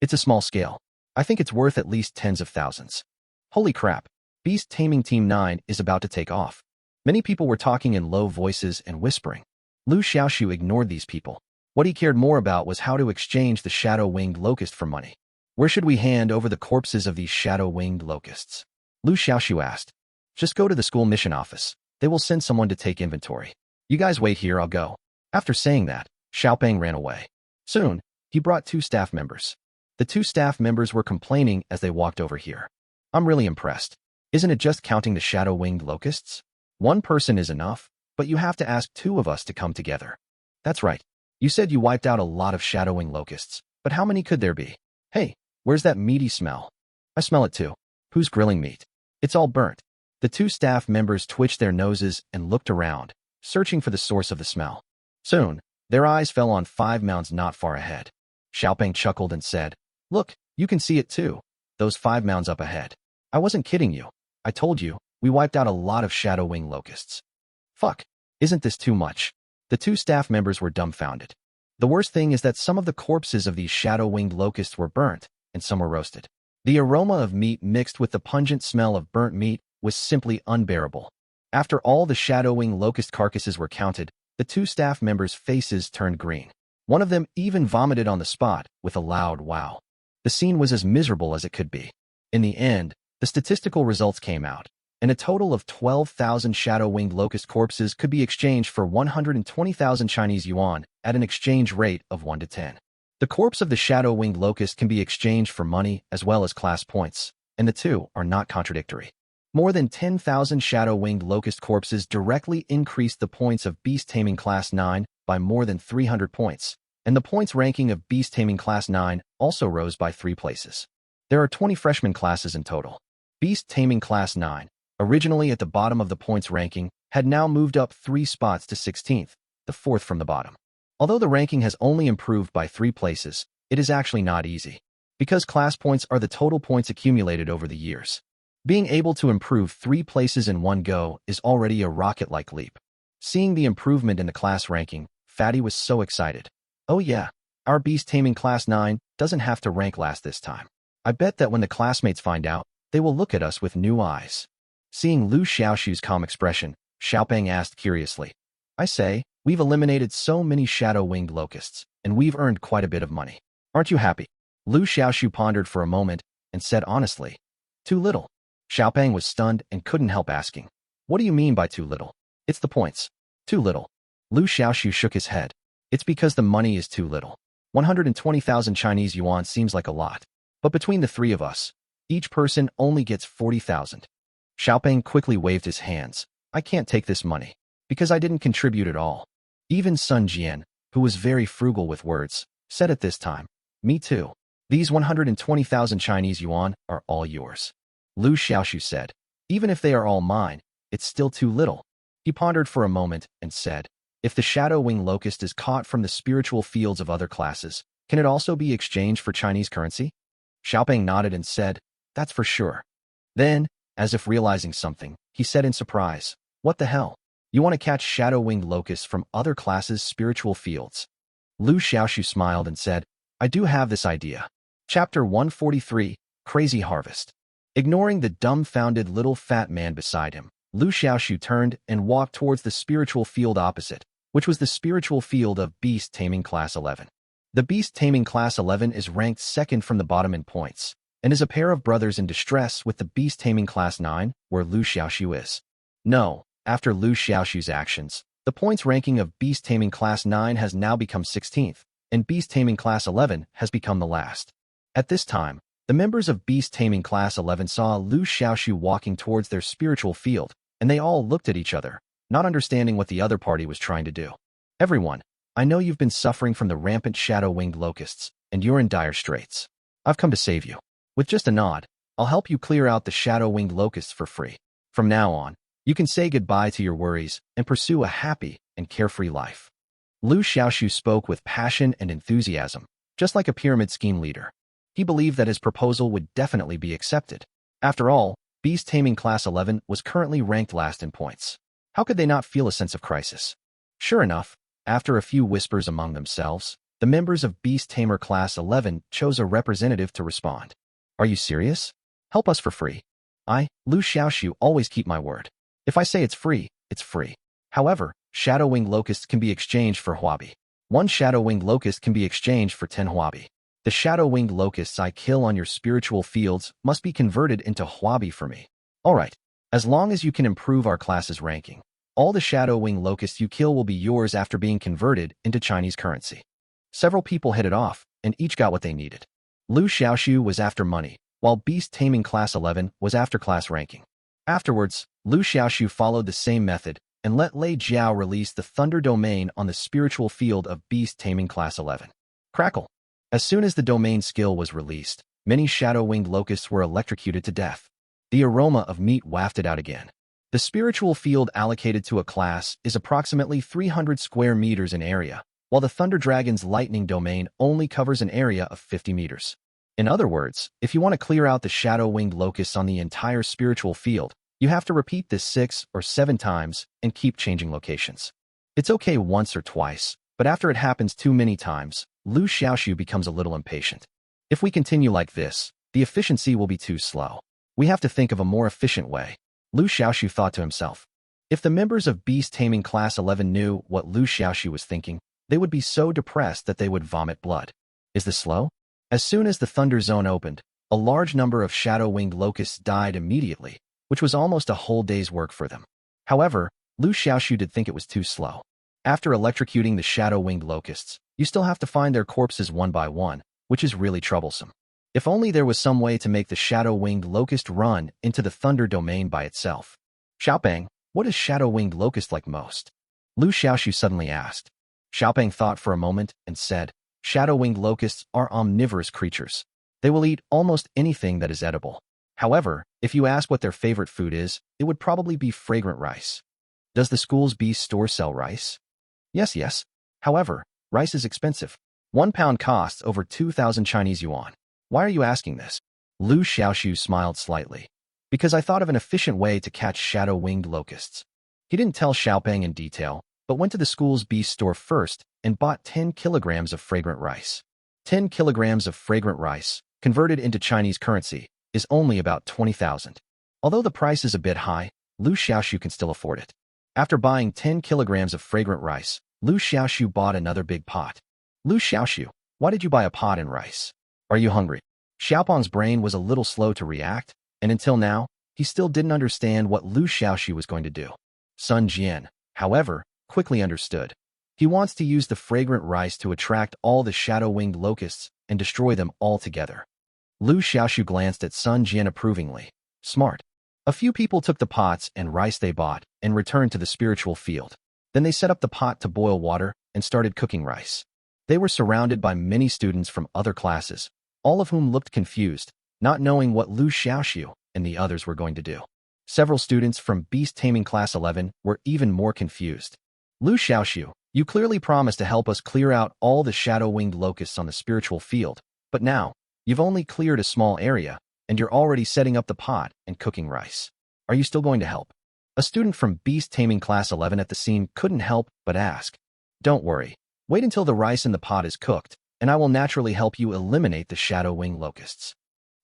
It's a small scale. I think it's worth at least tens of thousands. Holy crap. Beast Taming Team 9 is about to take off. Many people were talking in low voices and whispering. Liu Xiaoxu ignored these people. What he cared more about was how to exchange the shadow-winged locust for money. Where should we hand over the corpses of these shadow-winged locusts? Liu Xiaoxu asked. Just go to the school mission office. They will send someone to take inventory. You guys wait here, I'll go. After saying that, Xiaopeng ran away. Soon, he brought 2 staff members. The 2 staff members were complaining as they walked over here. I'm really impressed. Isn't it just counting the shadow-winged locusts? One person is enough, but you have to ask 2 of us to come together. That's right. You said you wiped out a lot of shadow-winged locusts, but how many could there be? Hey, where's that meaty smell? I smell it too. Who's grilling meat? It's all burnt. The 2 staff members twitched their noses and looked around, searching for the source of the smell. Soon, their eyes fell on 5 mounds not far ahead. Xiaopeng chuckled and said, Look, you can see it too. Those 5 mounds up ahead. I wasn't kidding you. I told you, we wiped out a lot of shadow-winged locusts. Fuck. Isn't this too much? The 2 staff members were dumbfounded. The worst thing is that some of the corpses of these shadow-winged locusts were burnt, and some were roasted. The aroma of meat mixed with the pungent smell of burnt meat was simply unbearable. After all the shadow-winged locust carcasses were counted, the 2 staff members' faces turned green. One of them even vomited on the spot with a loud wow. The scene was as miserable as it could be. In the end, the statistical results came out, and a total of 12,000 shadow-winged locust corpses could be exchanged for 120,000 Chinese yuan at an exchange rate of 1 to 10. The corpse of the shadow-winged locust can be exchanged for money as well as class points, and the 2 are not contradictory. More than 10,000 shadow-winged locust corpses directly increased the points of Beast Taming Class 9 by more than 300 points, and the points ranking of Beast Taming Class 9 also rose by 3 places. There are 20 freshman classes in total. Beast Taming Class 9, originally at the bottom of the points ranking, had now moved up 3 spots to 16th, the 4th from the bottom. Although the ranking has only improved by 3 places, it is actually not easy, because class points are the total points accumulated over the years. Being able to improve 3 places in one go is already a rocket-like leap. Seeing the improvement in the class ranking, Fatty was so excited. Oh yeah, our Beast Taming Class 9 doesn't have to rank last this time. I bet that when the classmates find out, they will look at us with new eyes. Seeing Liu Xiaoxu's calm expression, Xiaopeng asked curiously. I say, we've eliminated so many shadow-winged locusts, and we've earned quite a bit of money. Aren't you happy? Liu Xiaoxu pondered for a moment and said honestly, too little. Xiaopeng was stunned and couldn't help asking, what do you mean by too little? It's the points. Too little. Liu Xiaoxu shook his head. It's because the money is too little. 120,000 Chinese yuan seems like a lot. But between the 3 of us, each person only gets 40,000. Xiaopeng quickly waved his hands. I can't take this money, because I didn't contribute at all. Even Sun Jian, who was very frugal with words, said at this time, me too. These 120,000 Chinese yuan are all yours. Liu Xiaoxu said, even if they are all mine, it's still too little. He pondered for a moment and said, if the shadow-winged locust is caught from the spiritual fields of other classes, can it also be exchanged for Chinese currency? Xiaopeng nodded and said, that's for sure. Then, as if realizing something, he said in surprise, what the hell? You want to catch shadow-winged locusts from other classes' spiritual fields? Liu Xiaoxu smiled and said, I do have this idea. Chapter 143, Crazy Harvest. Ignoring the dumbfounded little fat man beside him, Liu Xiaoxu turned and walked towards the spiritual field opposite, which was the spiritual field of Beast Taming Class 11. The Beast Taming Class 11 is ranked second from the bottom in points, and is a pair of brothers in distress with the Beast Taming Class 9, where Liu Xiaoxu is. No, after Liu Xiaoxu's actions, the points ranking of Beast Taming Class 9 has now become 16th, and Beast Taming Class 11 has become the last. At this time, the members of Beast Taming Class 11 saw Liu Xiaoxu walking towards their spiritual field, and they all looked at each other, not understanding what the other party was trying to do. Everyone, I know you've been suffering from the rampant shadow-winged locusts, and you're in dire straits. I've come to save you. With just a nod, I'll help you clear out the shadow-winged locusts for free. From now on, you can say goodbye to your worries and pursue a happy and carefree life. Liu Xiaoxu spoke with passion and enthusiasm, just like a pyramid scheme leader. He believed that his proposal would definitely be accepted. After all, Beast Taming Class 11 was currently ranked last in points. How could they not feel a sense of crisis? Sure enough, after a few whispers among themselves, the members of Beast Tamer Class 11 chose a representative to respond. Are you serious? Help us for free. I, Liu Xiaoxu, always keep my word. If I say it's free, it's free. However, shadow-winged locusts can be exchanged for huabi. One shadow-winged locust can be exchanged for 10 huabi. The shadow-winged locusts I kill on your spiritual fields must be converted into huabi for me. Alright, as long as you can improve our class's ranking, all the shadow-winged locusts you kill will be yours after being converted into Chinese currency. Several people hit it off, and each got what they needed. Liu Xiaoxu was after money, while Beast Taming Class 11 was after class ranking. Afterwards, Liu Xiaoxu followed the same method and let Lei Jiao release the Thunder Domain on the spiritual field of Beast Taming Class 11. Crackle! As soon as the domain skill was released, many shadow-winged locusts were electrocuted to death. The aroma of meat wafted out again. The spiritual field allocated to a class is approximately 300 square meters in area, while the Thunder Dragon's lightning domain only covers an area of 50 meters. In other words, if you want to clear out the shadow-winged locusts on the entire spiritual field, you have to repeat this 6 or 7 times and keep changing locations. It's okay once or twice, but after it happens too many times, Liu Xiaoxu becomes a little impatient. If we continue like this, the efficiency will be too slow. We have to think of a more efficient way. Liu Xiaoxu thought to himself. If the members of Beast Taming Class 11 knew what Liu Xiaoxu was thinking, they would be so depressed that they would vomit blood. Is this slow? As soon as the Thunder Zone opened, a large number of shadow-winged locusts died immediately, which was almost a whole day's work for them. However, Liu Xiaoxu did think it was too slow. After electrocuting the shadow-winged locusts, you still have to find their corpses one by one, which is really troublesome. If only there was some way to make the shadow-winged locust run into the Thunder Domain by itself. Xiaopeng, what is shadow-winged locust like most? Liu Xiaoxu suddenly asked. Xiaopeng thought for a moment and said, shadow-winged locusts are omnivorous creatures. They will eat almost anything that is edible. However, if you ask what their favorite food is, it would probably be fragrant rice. Does the school's beast store sell rice? Yes. However, rice is expensive. 1 pound costs over 2,000 Chinese yuan. Why are you asking this? Liu Xiaoxu smiled slightly. Because I thought of an efficient way to catch shadow-winged locusts. He didn't tell Xiaopeng in detail, but went to the school's beast store first and bought 10 kilograms of fragrant rice. 10 kilograms of fragrant rice, converted into Chinese currency, is only about 20,000. Although the price is a bit high, Liu Xiaoxu can still afford it. After buying 10 kilograms of fragrant rice, Liu Xiaoxu bought another big pot. Liu Xiaoxu, why did you buy a pot and rice? Are you hungry? Xiaopeng's brain was a little slow to react, and until now, he still didn't understand what Liu Xiaoxu was going to do. Sun Jian, however, quickly understood. He wants to use the fragrant rice to attract all the shadow-winged locusts and destroy them all together. Liu Xiaoxu glanced at Sun Jian approvingly. Smart. A few people took the pots and rice they bought and returned to the spiritual field. Then they set up the pot to boil water and started cooking rice. They were surrounded by many students from other classes, all of whom looked confused, not knowing what Liu Xiaoxu and the others were going to do. Several students from Beast Taming Class 11 were even more confused. Liu Xiaoxu, you clearly promised to help us clear out all the shadow-winged locusts on the spiritual field, but now, you've only cleared a small area, and you're already setting up the pot and cooking rice. Are you still going to help? A student from Beast Taming Class 11 at the scene couldn't help but ask. Don't worry. Wait until the rice in the pot is cooked, and I will naturally help you eliminate the shadow winged locusts.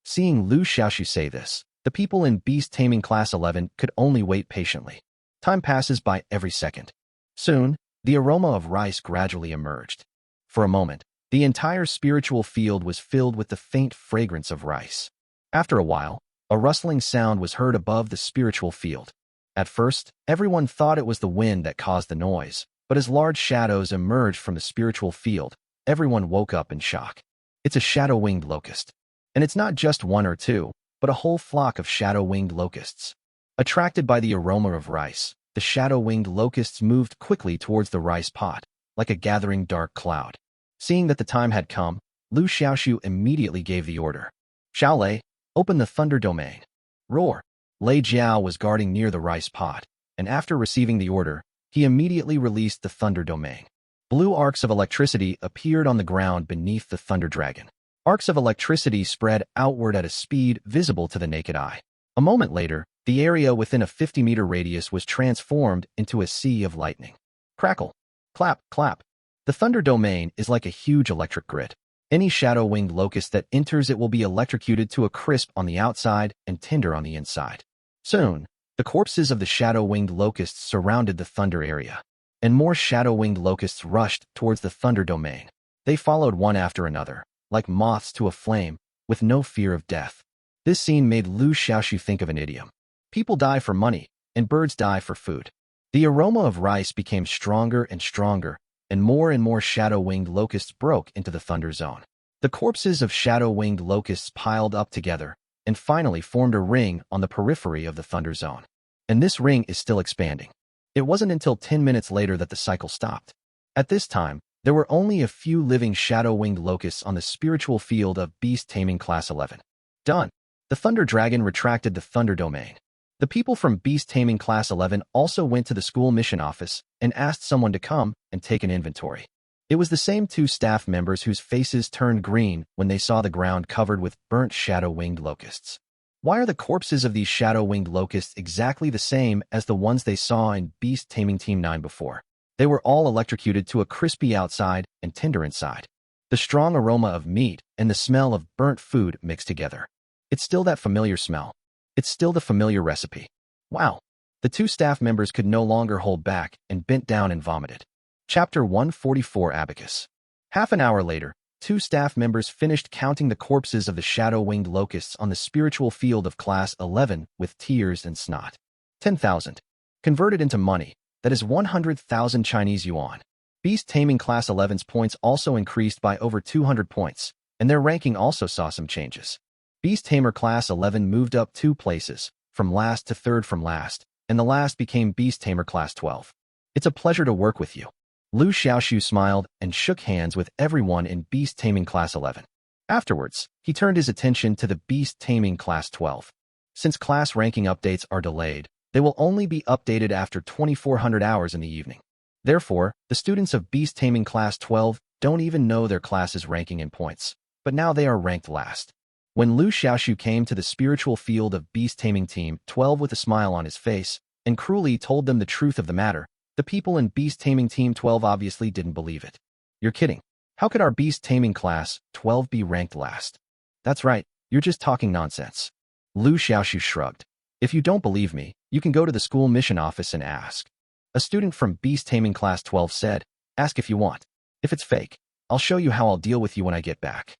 Seeing Liu Xiaoxu say this, the people in Beast Taming Class 11 could only wait patiently. Time passes by every second. Soon, the aroma of rice gradually emerged. For a moment, the entire spiritual field was filled with the faint fragrance of rice. After a while, a rustling sound was heard above the spiritual field. At first, everyone thought it was the wind that caused the noise, but as large shadows emerged from the spiritual field, everyone woke up in shock. It's a shadow-winged locust. And it's not just one or two, but a whole flock of shadow-winged locusts. Attracted by the aroma of rice, the shadow-winged locusts moved quickly towards the rice pot, like a gathering dark cloud. Seeing that the time had come, Liu Xiaoxu immediately gave the order. Xiao Lei, open the thunder domain. Roar. Lei Jiao was guarding near the rice pot, and after receiving the order, he immediately released the thunder domain. Blue arcs of electricity appeared on the ground beneath the thunder dragon. Arcs of electricity spread outward at a speed visible to the naked eye. A moment later, the area within a 50-meter radius was transformed into a sea of lightning. Crackle. Clap, clap. The thunder domain is like a huge electric grid. Any shadow-winged locust that enters it will be electrocuted to a crisp on the outside and tender on the inside. Soon, the corpses of the shadow-winged locusts surrounded the thunder area, and more shadow-winged locusts rushed towards the thunder domain. They followed one after another, like moths to a flame, with no fear of death. This scene made Liu Xiaoxu think of an idiom. People die for money, and birds die for food. The aroma of rice became stronger and stronger, and more shadow-winged locusts broke into the thunder zone. The corpses of shadow-winged locusts piled up together, and finally formed a ring on the periphery of the thunder zone. And this ring is still expanding. It wasn't until 10 minutes later that the cycle stopped. At this time, there were only a few living shadow-winged locusts on the spiritual field of Beast Taming Class 11. Done. The Thunder Dragon retracted the Thunder Domain. The people from Beast Taming Class 11 also went to the school mission office and asked someone to come and take an inventory. It was the same two staff members whose faces turned green when they saw the ground covered with burnt shadow-winged locusts. Why are the corpses of these shadow-winged locusts exactly the same as the ones they saw in Beast Taming Team 9 before? They were all electrocuted to a crispy outside and tender inside. The strong aroma of meat and the smell of burnt food mixed together. It's still that familiar smell. It's still the familiar recipe. Wow. The two staff members could no longer hold back and bent down and vomited. Chapter 144 Abacus. Half an hour later, two staff members finished counting the corpses of the shadow-winged locusts on the spiritual field of Class 11 with tears and snot. 10,000. Converted into money, that is 100,000 Chinese yuan. Beast Taming Class 11's points also increased by over 200 points, and their ranking also saw some changes. Beast Tamer Class 11 moved up 2 places, from last to third from last, and the last became Beast Tamer Class 12. It's a pleasure to work with you. Liu Xiaoxu smiled and shook hands with everyone in Beast Taming Class 11. Afterwards, he turned his attention to the Beast Taming Class 12. Since class ranking updates are delayed, they will only be updated after 2400 hours in the evening. Therefore, the students of Beast Taming Class 12 don't even know their class's ranking in points, but now they are ranked last. When Liu Xiaoxu came to the spiritual field of Beast Taming Team 12 with a smile on his face and cruelly told them the truth of the matter, the people in Beast Taming Team 12 obviously didn't believe it. You're kidding. How could our Beast Taming Class 12 be ranked last? That's right, you're just talking nonsense. Liu Xiaoxu shrugged. If you don't believe me, you can go to the school mission office and ask. A student from Beast Taming Class 12 said, ask if you want. If it's fake, I'll show you how I'll deal with you when I get back.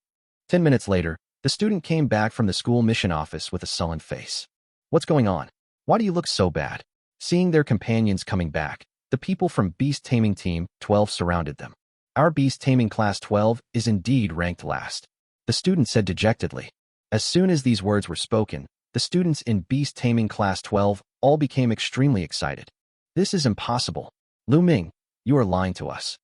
10 minutes later, the student came back from the school mission office with a sullen face. What's going on? Why do you look so bad? Seeing their companions coming back, the people from Beast Taming Team 12 surrounded them. Our Beast Taming Class 12 is indeed ranked last. The student said dejectedly. As soon as these words were spoken, the students in Beast Taming Class 12 all became extremely excited. This is impossible. Lu Ming, you are lying to us.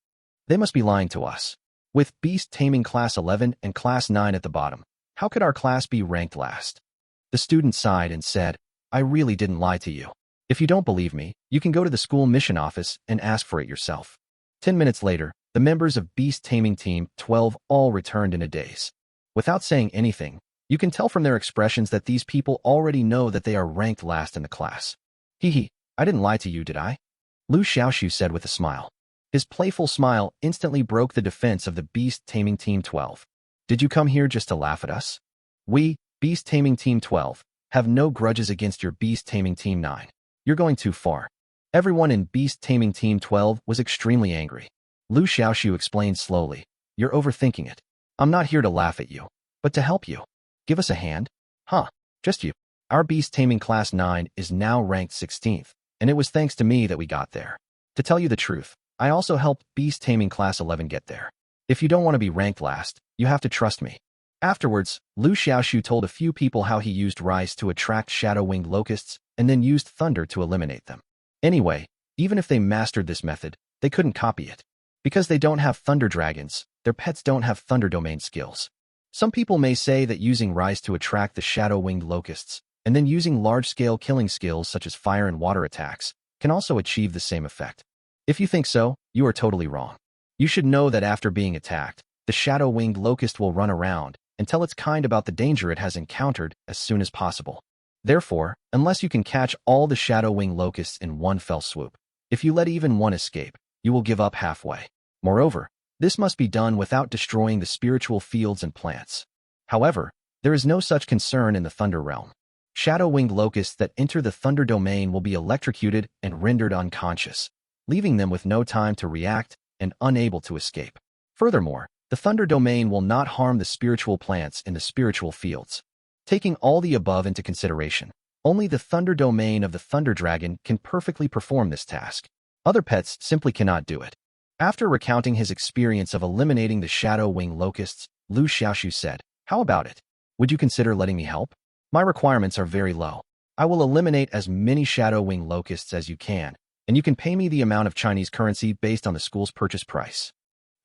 They must be lying to us. With Beast Taming Class 11 and Class 9 at the bottom, how could our class be ranked last? The student sighed and said, I really didn't lie to you. If you don't believe me, you can go to the school mission office and ask for it yourself. 10 minutes later, the members of Beast Taming Team 12 all returned in a daze. Without saying anything, you can tell from their expressions that these people already know that they are ranked last in the class. Hee hee, I didn't lie to you, did I? Liu Xiaoxu said with a smile. His playful smile instantly broke the defense of the Beast Taming Team 12. Did you come here just to laugh at us? We, Beast Taming Team 12, have no grudges against your Beast Taming Team 9. You're going too far. Everyone in Beast Taming Team 12 was extremely angry. Liu Xiaoxu explained slowly. You're overthinking it. I'm not here to laugh at you, but to help you. Give us a hand? Huh, just you. Our Beast Taming Class 9 is now ranked 16th, and it was thanks to me that we got there. To tell you the truth, I also helped Beast Taming Class 11 get there. If you don't want to be ranked last, you have to trust me. Afterwards, Liu Xiaoxu told a few people how he used rice to attract shadow-winged locusts and then used thunder to eliminate them. Anyway, even if they mastered this method, they couldn't copy it. Because they don't have thunder dragons, their pets don't have thunder domain skills. Some people may say that using rice to attract the shadow-winged locusts and then using large-scale killing skills such as fire and water attacks can also achieve the same effect. If you think so, you are totally wrong. You should know that after being attacked, the shadow-winged locust will run around and tell its kind about the danger it has encountered as soon as possible. Therefore, unless you can catch all the shadow-winged locusts in one fell swoop, if you let even one escape, you will give up halfway. Moreover, this must be done without destroying the spiritual fields and plants. However, there is no such concern in the Thunder realm. Shadow-winged locusts that enter the Thunder domain will be electrocuted and rendered unconscious, leaving them with no time to react and unable to escape. Furthermore, the Thunder domain will not harm the spiritual plants in the spiritual fields. Taking all the above into consideration, only the Thunder domain of the Thunder Dragon can perfectly perform this task. Other pets simply cannot do it. After recounting his experience of eliminating the shadow-winged locusts, Liu Xiaoxu said, "How about it? Would you consider letting me help? My requirements are very low. I will eliminate as many shadow-winged locusts as you can, and you can pay me the amount of Chinese currency based on the school's purchase price."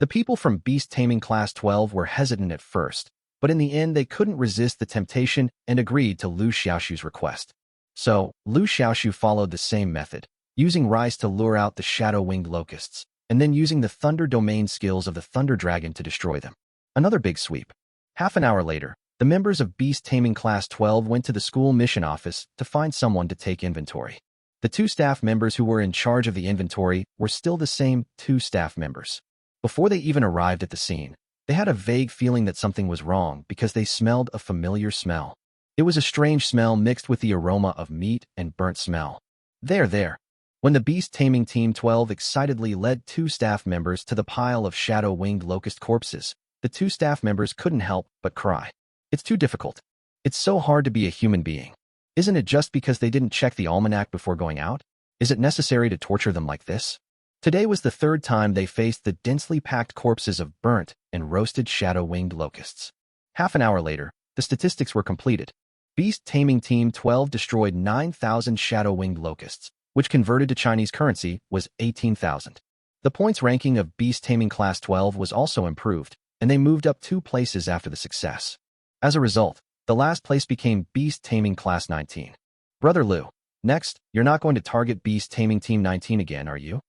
The people from Beast Taming Class 12 were hesitant at first, but in the end they couldn't resist the temptation and agreed to Liu Xiaoxu's request. So, Liu Xiaoxu followed the same method, using rice to lure out the shadow-winged locusts, and then using the Thunder domain skills of the Thunder Dragon to destroy them. Another big sweep. Half an hour later, the members of Beast Taming Class 12 went to the school mission office to find someone to take inventory. The two staff members who were in charge of the inventory were still the same two staff members. Before they even arrived at the scene, they had a vague feeling that something was wrong because they smelled a familiar smell. It was a strange smell mixed with the aroma of meat and burnt smell. There. When the Beast Taming Team 12 excitedly led two staff members to the pile of shadow-winged locust corpses, the two staff members couldn't help but cry. It's too difficult. It's so hard to be a human being. Isn't it just because they didn't check the almanac before going out? Is it necessary to torture them like this? Today was the third time they faced the densely packed corpses of burnt and roasted shadow-winged locusts. Half an hour later, the statistics were completed. Beast Taming Team 12 destroyed 9,000 shadow-winged locusts, which converted to Chinese currency was 18,000. The points ranking of Beast Taming Class 12 was also improved, and they moved up 2 places after the success. As a result, the last place became Beast Taming Class 19. Brother Liu, next, you're not going to target Beast Taming Team 19 again, are you?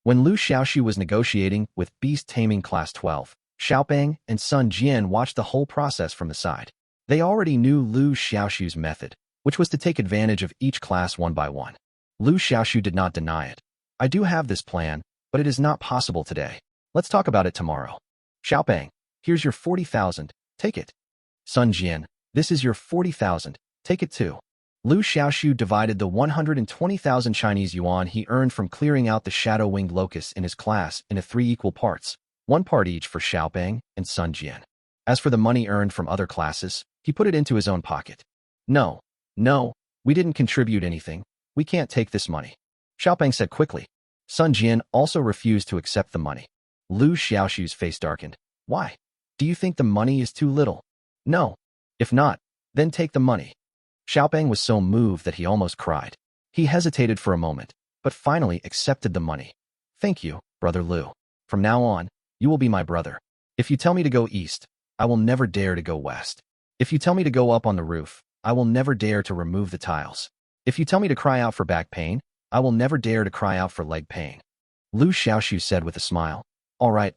When Liu Xiaoxu was negotiating with Beast Taming Class 12, Xiaopeng and Sun Jian watched the whole process from the side. They already knew Liu Xiaoxu's method, which was to take advantage of each class one by one. Liu Xiaoxu did not deny it. I do have this plan, but it is not possible today. Let's talk about it tomorrow. Xiaopeng, here's your 40,000, take it. Sun Jian, this is your 40,000, take it too. Liu Xiaoxu divided the 120,000 Chinese yuan he earned from clearing out the shadow-winged locusts in his class into 3 equal parts, 1 part each for Xiaopeng and Sun Jian. As for the money earned from other classes, he put it into his own pocket. No, we didn't contribute anything. We can't take this money. Xiaopeng said quickly. Sun Jian also refused to accept the money. Liu Xiaoxu's face darkened. Why? Do you think the money is too little? No. If not, then take the money. Xiaopeng was so moved that he almost cried. He hesitated for a moment, but finally accepted the money. Thank you, Brother Liu. From now on, you will be my brother. If you tell me to go east, I will never dare to go west. If you tell me to go up on the roof, I will never dare to remove the tiles. If you tell me to cry out for back pain, I will never dare to cry out for leg pain. Liu Xiaoxu said with a smile. All right.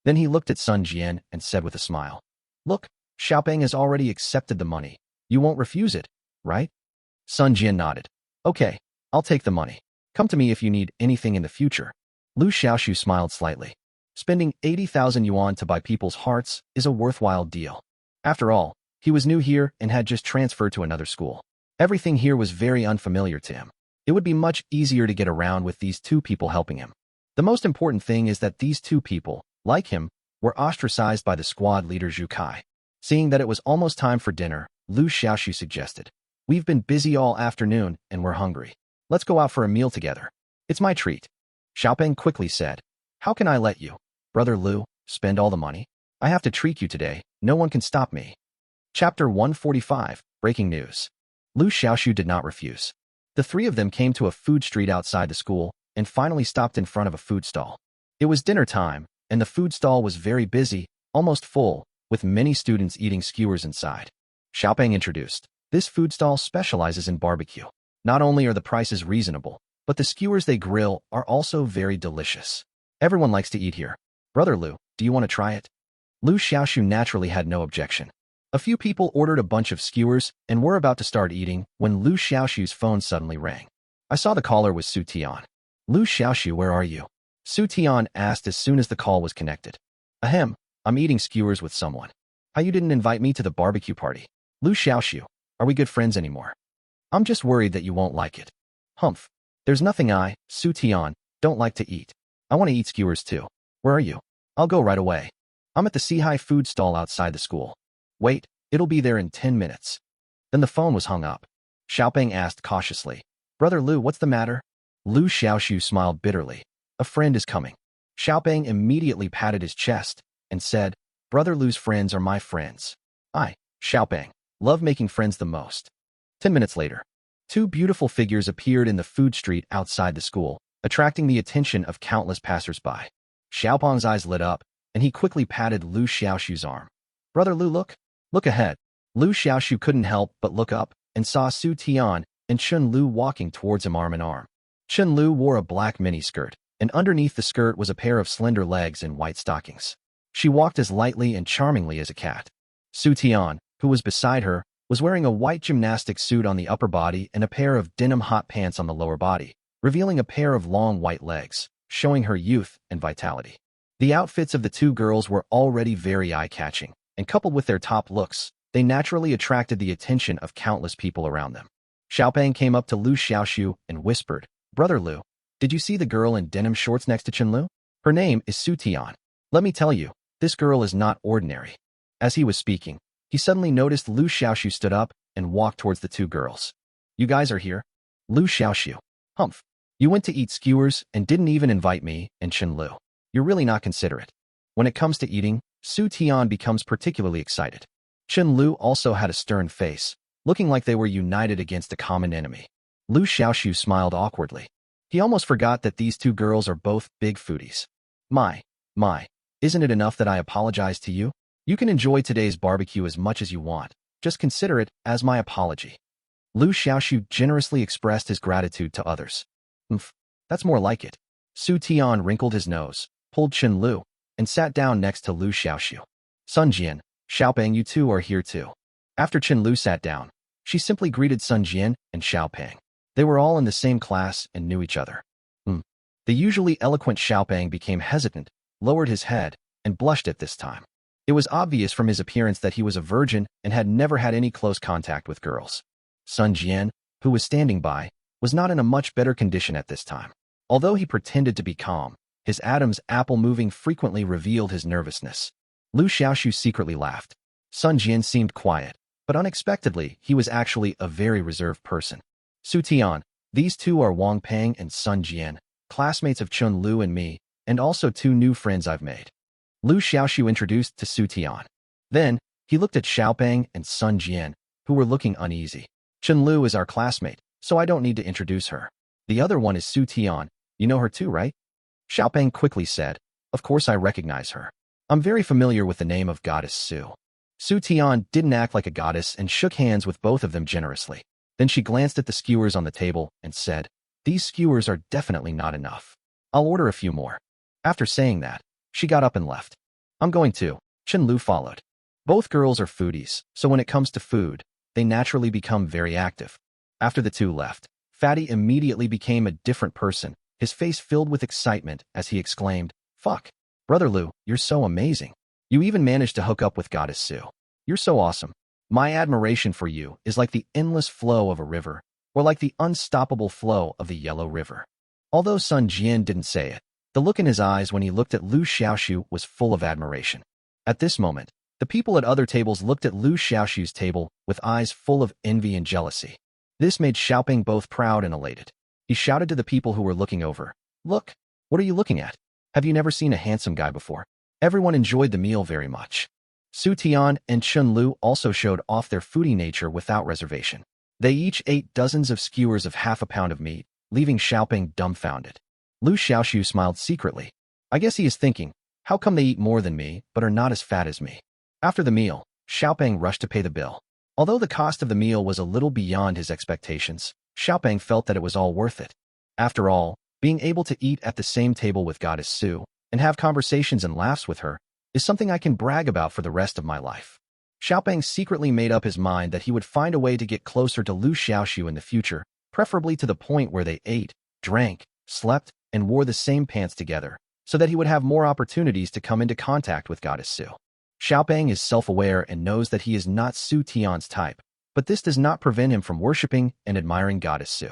Then he looked at Sun Jian and said with a smile. Look, Xiaopeng has already accepted the money. You won't refuse it, right? Sun Jian nodded. Okay, I'll take the money. Come to me if you need anything in the future. Liu Xiaoxu smiled slightly. Spending 80,000 yuan to buy people's hearts is a worthwhile deal. After all, he was new here and had just transferred to another school. Everything here was very unfamiliar to him. It would be much easier to get around with these two people helping him. The most important thing is that these two people, like him, were ostracized by the squad leader Zhu Kai. Seeing that it was almost time for dinner, Liu Xiaoxu suggested, "We've been busy all afternoon and we're hungry. Let's go out for a meal together. It's my treat." Xiaopeng quickly said, "How can I let you, Brother Liu, spend all the money? I have to treat you today. No one can stop me." Chapter 145, Breaking News. Liu Xiaoxu did not refuse. The three of them came to a food street outside the school and finally stopped in front of a food stall. It was dinner time, and the food stall was very busy, almost full, with many students eating skewers inside. Xiaopeng introduced, "This food stall specializes in barbecue. Not only are the prices reasonable, but the skewers they grill are also very delicious. Everyone likes to eat here. Brother Liu, do you want to try it?" Liu Xiaoxu naturally had no objection. A few people ordered a bunch of skewers and were about to start eating when Liu Xiaoxu's phone suddenly rang. I saw the caller was Su Tian. "Liu Xiaoxu, where are you?" Su Tian asked as soon as the call was connected. "Ahem, I'm eating skewers with someone. How you didn't invite me to the barbecue party?" "Liu Xiaoxu, are we good friends anymore?" "I'm just worried that you won't like it." "Humph. There's nothing Su Tian, don't like to eat. I want to eat skewers too. Where are you?" "I'll go right away. I'm at the Sihai food stall outside the school." "Wait, it'll be there in 10 minutes. Then the phone was hung up. Xiaopeng asked cautiously, "Brother Liu, what's the matter?" Liu Xiaoxu smiled bitterly. "A friend is coming." Xiaopeng immediately patted his chest and said, "Brother Liu's friends are my friends. I, Xiaopeng, love making friends the most." 10 minutes later, two beautiful figures appeared in the food street outside the school, attracting the attention of countless passers-by. Xiaopeng's eyes lit up, and he quickly patted Liu Xiaoxu's arm. "Brother Liu, look ahead." Liu Xiaoxu couldn't help but look up and saw Su Tian and Chun Lu walking towards him arm in arm. Chun Lu wore a black miniskirt, and underneath the skirt was a pair of slender legs and white stockings. She walked as lightly and charmingly as a cat. Su Tian, who was beside her, was wearing a white gymnastic suit on the upper body and a pair of denim hot pants on the lower body, revealing a pair of long white legs, showing her youth and vitality. The outfits of the two girls were already very eye-catching, and coupled with their top looks, they naturally attracted the attention of countless people around them. Xiaopeng came up to Liu Xiaoxu and whispered, "Brother Liu, did you see the girl in denim shorts next to Chun Lu? Her name is Su Tian. Let me tell you, this girl is not ordinary." As he was speaking, he suddenly noticed Liu Xiaoxu stood up and walked towards the two girls. "You guys are here?" Liu Xiaoxu. "Humph. You went to eat skewers and didn't even invite me and Chun Lu. You're really not considerate." When it comes to eating, Su Tian becomes particularly excited. Chun Lu also had a stern face, looking like they were united against a common enemy. Liu Xiaoxu smiled awkwardly. He almost forgot that these two girls are both big foodies. My, isn't it enough that I apologize to you? You can enjoy today's barbecue as much as you want. Just consider it as my apology." Liu Xiaoxu generously expressed his gratitude to others. That's more like it." Su Tian wrinkled his nose, pulled Chun Lu, and sat down next to Liu Xiaoxu. "Sun Jian, Xiaopeng, you two are here too." After Chun Lu sat down, she simply greeted Sun Jian and Xiaopeng. They were all in the same class and knew each other. The usually eloquent Xiaopeng became hesitant, lowered his head, and blushed at this time. It was obvious from his appearance that he was a virgin and had never had any close contact with girls. Sun Jian, who was standing by, was not in a much better condition at this time. Although he pretended to be calm, his Adam's apple moving frequently revealed his nervousness. Liu Xiaoxu secretly laughed. Sun Jian seemed quiet, but unexpectedly, he was actually a very reserved person. "Su Tian, these two are Wang Peng and Sun Jian, classmates of Chun Lu and me, and also two new friends I've made." Liu Xiaoxu introduced to Su Tian. Then, he looked at Xiaopeng and Sun Jian, who were looking uneasy. "Chun Lu is our classmate, so I don't need to introduce her. The other one is Su Tian. You know her too, right?" Xiaopeng quickly said, "Of course I recognize her. I'm very familiar with the name of Goddess Su." Su Tian didn't act like a goddess and shook hands with both of them generously. Then she glanced at the skewers on the table and said, "These skewers are definitely not enough. I'll order a few more." After saying that, she got up and left. "I'm going too." Chun Lu followed. Both girls are foodies, so when it comes to food, they naturally become very active. After the two left, Fatty immediately became a different person, his face filled with excitement as he exclaimed, "Fuck! Brother Liu, you're so amazing. You even managed to hook up with Goddess Su. You're so awesome. My admiration for you is like the endless flow of a river, or like the unstoppable flow of the Yellow River." Although Sun Jian didn't say it, the look in his eyes when he looked at Liu Xiaoxu was full of admiration. At this moment, the people at other tables looked at Liu Xiaoxu's table with eyes full of envy and jealousy. This made Xiaoping both proud and elated. He shouted to the people who were looking over, "Look, what are you looking at? Have you never seen a handsome guy before?" Everyone enjoyed the meal very much. Su Tian and Chun Lu also showed off their foodie nature without reservation. They each ate dozens of skewers of half a pound of meat, leaving Xiaoping dumbfounded. Liu Xiaoxu smiled secretly. I guess he is thinking, how come they eat more than me but are not as fat as me? After the meal, Xiaoping rushed to pay the bill. Although the cost of the meal was a little beyond his expectations, Xiaoping felt that it was all worth it. After all, being able to eat at the same table with Goddess Su and have conversations and laughs with her is something I can brag about for the rest of my life. Xiaoping secretly made up his mind that he would find a way to get closer to Liu Xiaoxu in the future, preferably to the point where they ate, drank, slept, and wore the same pants together, so that he would have more opportunities to come into contact with Goddess Su. Xiaoping is self-aware and knows that he is not Su Tian's type, but this does not prevent him from worshipping and admiring Goddess Su.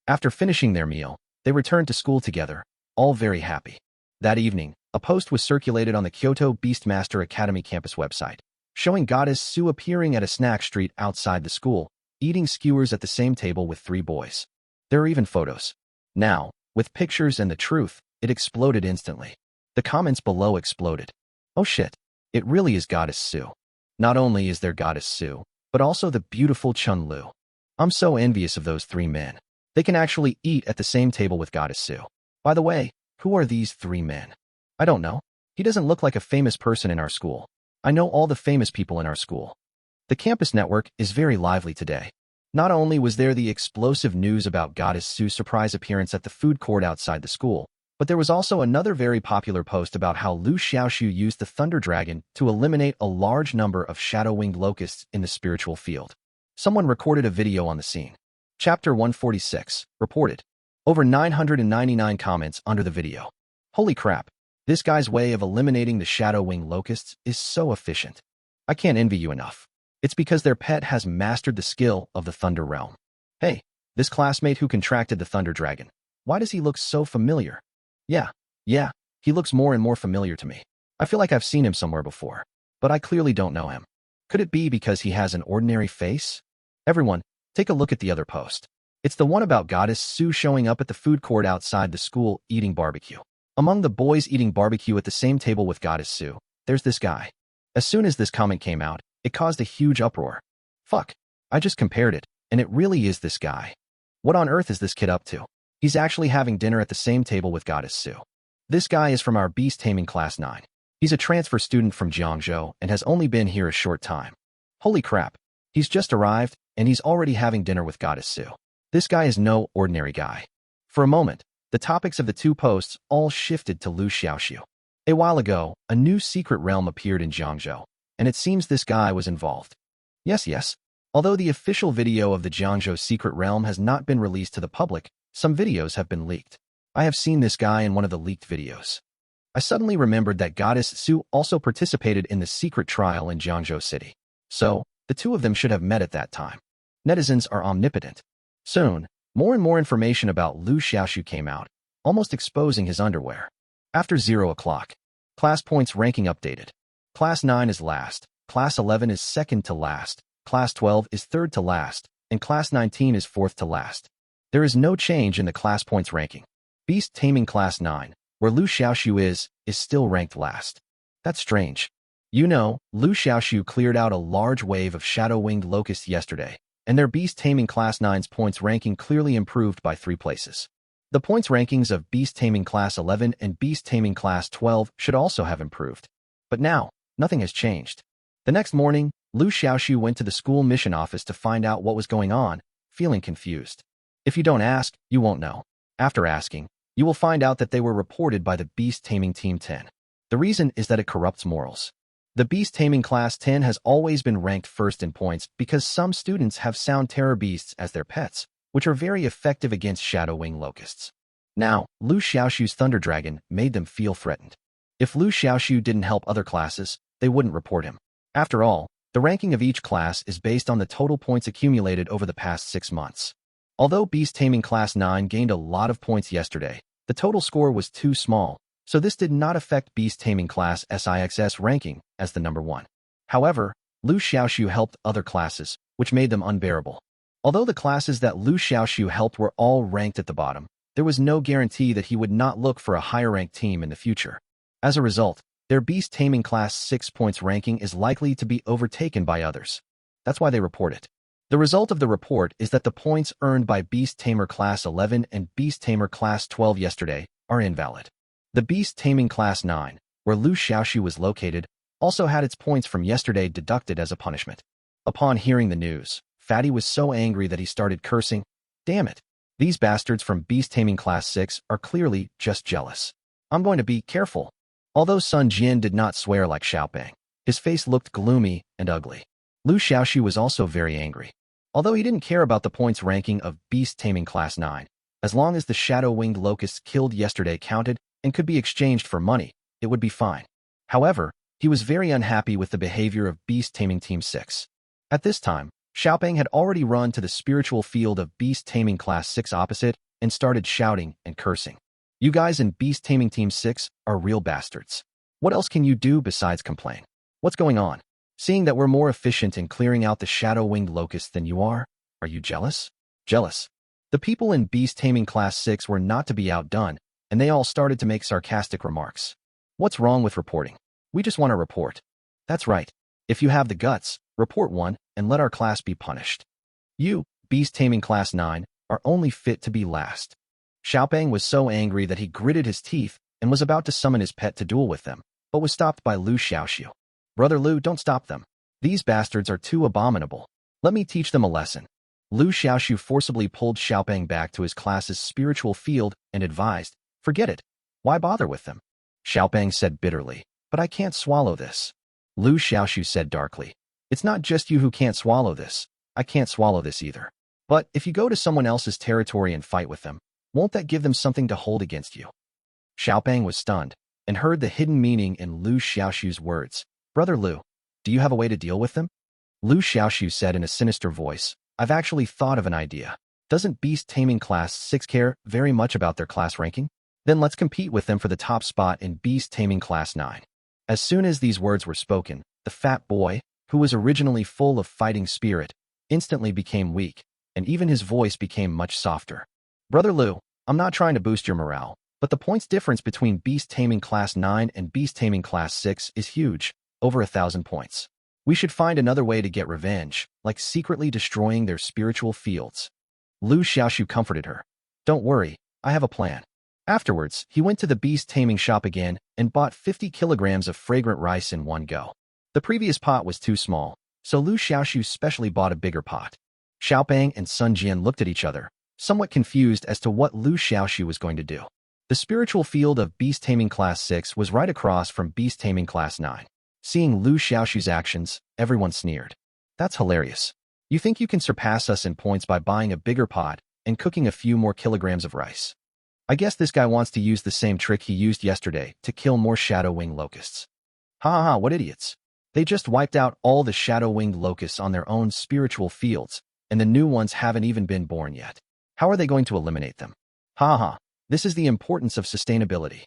After finishing their meal, they returned to school together, all very happy. That evening, a post was circulated on the Kyoto Beastmaster Academy campus website, showing Goddess Su appearing at a snack street outside the school, eating skewers at the same table with 3 boys. There are even photos. Now, with pictures and the truth, it exploded instantly. The comments below exploded. Oh shit, it really is Goddess Su. Not only is there Goddess Su, but also the beautiful Chun Lu. I'm so envious of those 3 men. They can actually eat at the same table with Goddess Su. By the way, who are these 3 men? I don't know. He doesn't look like a famous person in our school. I know all the famous people in our school. The campus network is very lively today. Not only was there the explosive news about Goddess Su's surprise appearance at the food court outside the school, but there was also another very popular post about how Liu Xiaoxu used the Thunder Dragon to eliminate a large number of shadow-winged locusts in the spiritual field. Someone recorded a video on the scene. Chapter 146, reported. Over 999 comments under the video. Holy crap, this guy's way of eliminating the shadow-winged locusts is so efficient. I can't envy you enough. It's because their pet has mastered the skill of the Thunder Realm. Hey, this classmate who contracted the Thunder Dragon, why does he look so familiar? Yeah, he looks more and more familiar to me. I feel like I've seen him somewhere before, but I clearly don't know him. Could it be because he has an ordinary face? Everyone, take a look at the other post. It's the one about Goddess Su showing up at the food court outside the school eating barbecue. Among the boys eating barbecue at the same table with Goddess Su, there's this guy. As soon as this comment came out, it caused a huge uproar. Fuck, I just compared it, and it really is this guy. What on earth is this kid up to? He's actually having dinner at the same table with Goddess Su. This guy is from our beast taming class 9. He's a transfer student from Jiangzhou and has only been here a short time. Holy crap, he's just arrived, and he's already having dinner with Goddess Su. This guy is no ordinary guy. For a moment, the topics of the 2 posts all shifted to Liu Xiaoxu. A while ago, a new secret realm appeared in Jiangzhou, and it seems this guy was involved. Yes. Although the official video of the Jiangzhou secret realm has not been released to the public, some videos have been leaked. I have seen this guy in one of the leaked videos. I suddenly remembered that Goddess Su also participated in the secret trial in Jiangzhou City. So, the 2 of them should have met at that time. Netizens are omnipotent. Soon, more and more information about Liu Xiaoxu came out, almost exposing his underwear. After 0 o'clock, class points ranking updated. Class 9 is last, Class 11 is second to last, Class 12 is third to last, and Class 19 is fourth to last. There is no change in the class points ranking. Beast Taming Class 9, where Liu Xiaoxu is still ranked last. That's strange. You know, Liu Xiaoxu cleared out a large wave of shadow-winged locusts yesterday, and their Beast Taming Class 9's points ranking clearly improved by 3 places. The points rankings of Beast Taming Class 11 and Beast Taming Class 12 should also have improved. But now, nothing has changed. The next morning, Liu Xiaoxu went to the school mission office to find out what was going on, feeling confused. If you don't ask, you won't know. After asking, you will find out that they were reported by the Beast Taming Team 10. The reason is that it corrupts morals. The Beast Taming Class 10 has always been ranked first in points because some students have sound terror beasts as their pets, which are very effective against shadow-wing locusts. Now, Liu Xiaoxu's Thunder Dragon made them feel threatened. If Liu Xiaoxu didn't help other classes, they wouldn't report him. After all, the ranking of each class is based on the total points accumulated over the past 6 months. Although Beast Taming Class 9 gained a lot of points yesterday, the total score was too small, so this did not affect Beast Taming Class SIXS ranking as the number 1. However, Liu Xiaoxu helped other classes, which made them unbearable. Although the classes that Liu Xiaoxu helped were all ranked at the bottom, there was no guarantee that he would not look for a higher-ranked team in the future. As a result, their Beast Taming Class 6 points ranking is likely to be overtaken by others. That's why they report it. The result of the report is that the points earned by Beast Tamer Class 11 and Beast Tamer Class 12 yesterday are invalid. The Beast Taming Class 9, where Liu Xiaoxu was located, also had its points from yesterday deducted as a punishment. Upon hearing the news, Fatty was so angry that he started cursing. Damn it! These bastards from Beast Taming Class 6 are clearly just jealous. I'm going to be careful. Although Sun Jian did not swear like Xiaopeng, his face looked gloomy and ugly. Liu Xiaoxu was also very angry. Although he didn't care about the points ranking of Beast Taming Class 9, as long as the shadow-winged locusts killed yesterday counted and could be exchanged for money, it would be fine. However, he was very unhappy with the behavior of Beast Taming Team 6. At this time, Xiaopeng had already run to the spiritual field of Beast Taming Class 6 opposite and started shouting and cursing. You guys in Beast Taming Team 6 are real bastards. What else can you do besides complain? What's going on? Seeing that we're more efficient in clearing out the shadow-winged locusts than you are you jealous? Jealous. The people in Beast Taming Class 6 were not to be outdone, and they all started to make sarcastic remarks. What's wrong with reporting? We just want to report. That's right. If you have the guts, report one and let our class be punished. You, Beast Taming Class 9, are only fit to be last. Xiaopeng was so angry that he gritted his teeth and was about to summon his pet to duel with them, but was stopped by Liu Xiaoxu. Brother Liu, don't stop them. These bastards are too abominable. Let me teach them a lesson. Liu Xiaoxu forcibly pulled Xiaopeng back to his class's spiritual field and advised, forget it. Why bother with them? Xiaopeng said bitterly, but I can't swallow this. Liu Xiaoxu said darkly, it's not just you who can't swallow this. I can't swallow this either. But if you go to someone else's territory and fight with them, won't that give them something to hold against you? Xiaopeng was stunned and heard the hidden meaning in Liu Xiaoxu's words. Brother Liu, do you have a way to deal with them? Liu Xiaoxu said in a sinister voice, I've actually thought of an idea. Doesn't Beast Taming Class 6 care very much about their class ranking? Then let's compete with them for the top spot in Beast Taming Class 9. As soon as these words were spoken, the fat boy, who was originally full of fighting spirit, instantly became weak, and even his voice became much softer. Brother Liu, I'm not trying to boost your morale, but the points difference between Beast Taming Class 9 and Beast Taming Class 6 is huge. Over 1,000 points. We should find another way to get revenge, like secretly destroying their spiritual fields. Liu Xiaoxu comforted her. Don't worry, I have a plan. Afterwards, he went to the beast taming shop again and bought 50 kilograms of fragrant rice in one go. The previous pot was too small, so Liu Xiaoxu specially bought a bigger pot. Xiaopeng and Sun Jian looked at each other, somewhat confused as to what Liu Xiaoxu was going to do. The spiritual field of Beast Taming Class 6 was right across from Beast Taming Class 9. Seeing Liu Xiaoxu's actions, everyone sneered. That's hilarious. You think you can surpass us in points by buying a bigger pot and cooking a few more kilograms of rice. I guess this guy wants to use the same trick he used yesterday to kill more shadow-winged locusts. Ha ha ha, what idiots. They just wiped out all the shadow-winged locusts on their own spiritual fields, and the new ones haven't even been born yet. How are they going to eliminate them? Ha ha, this is the importance of sustainability.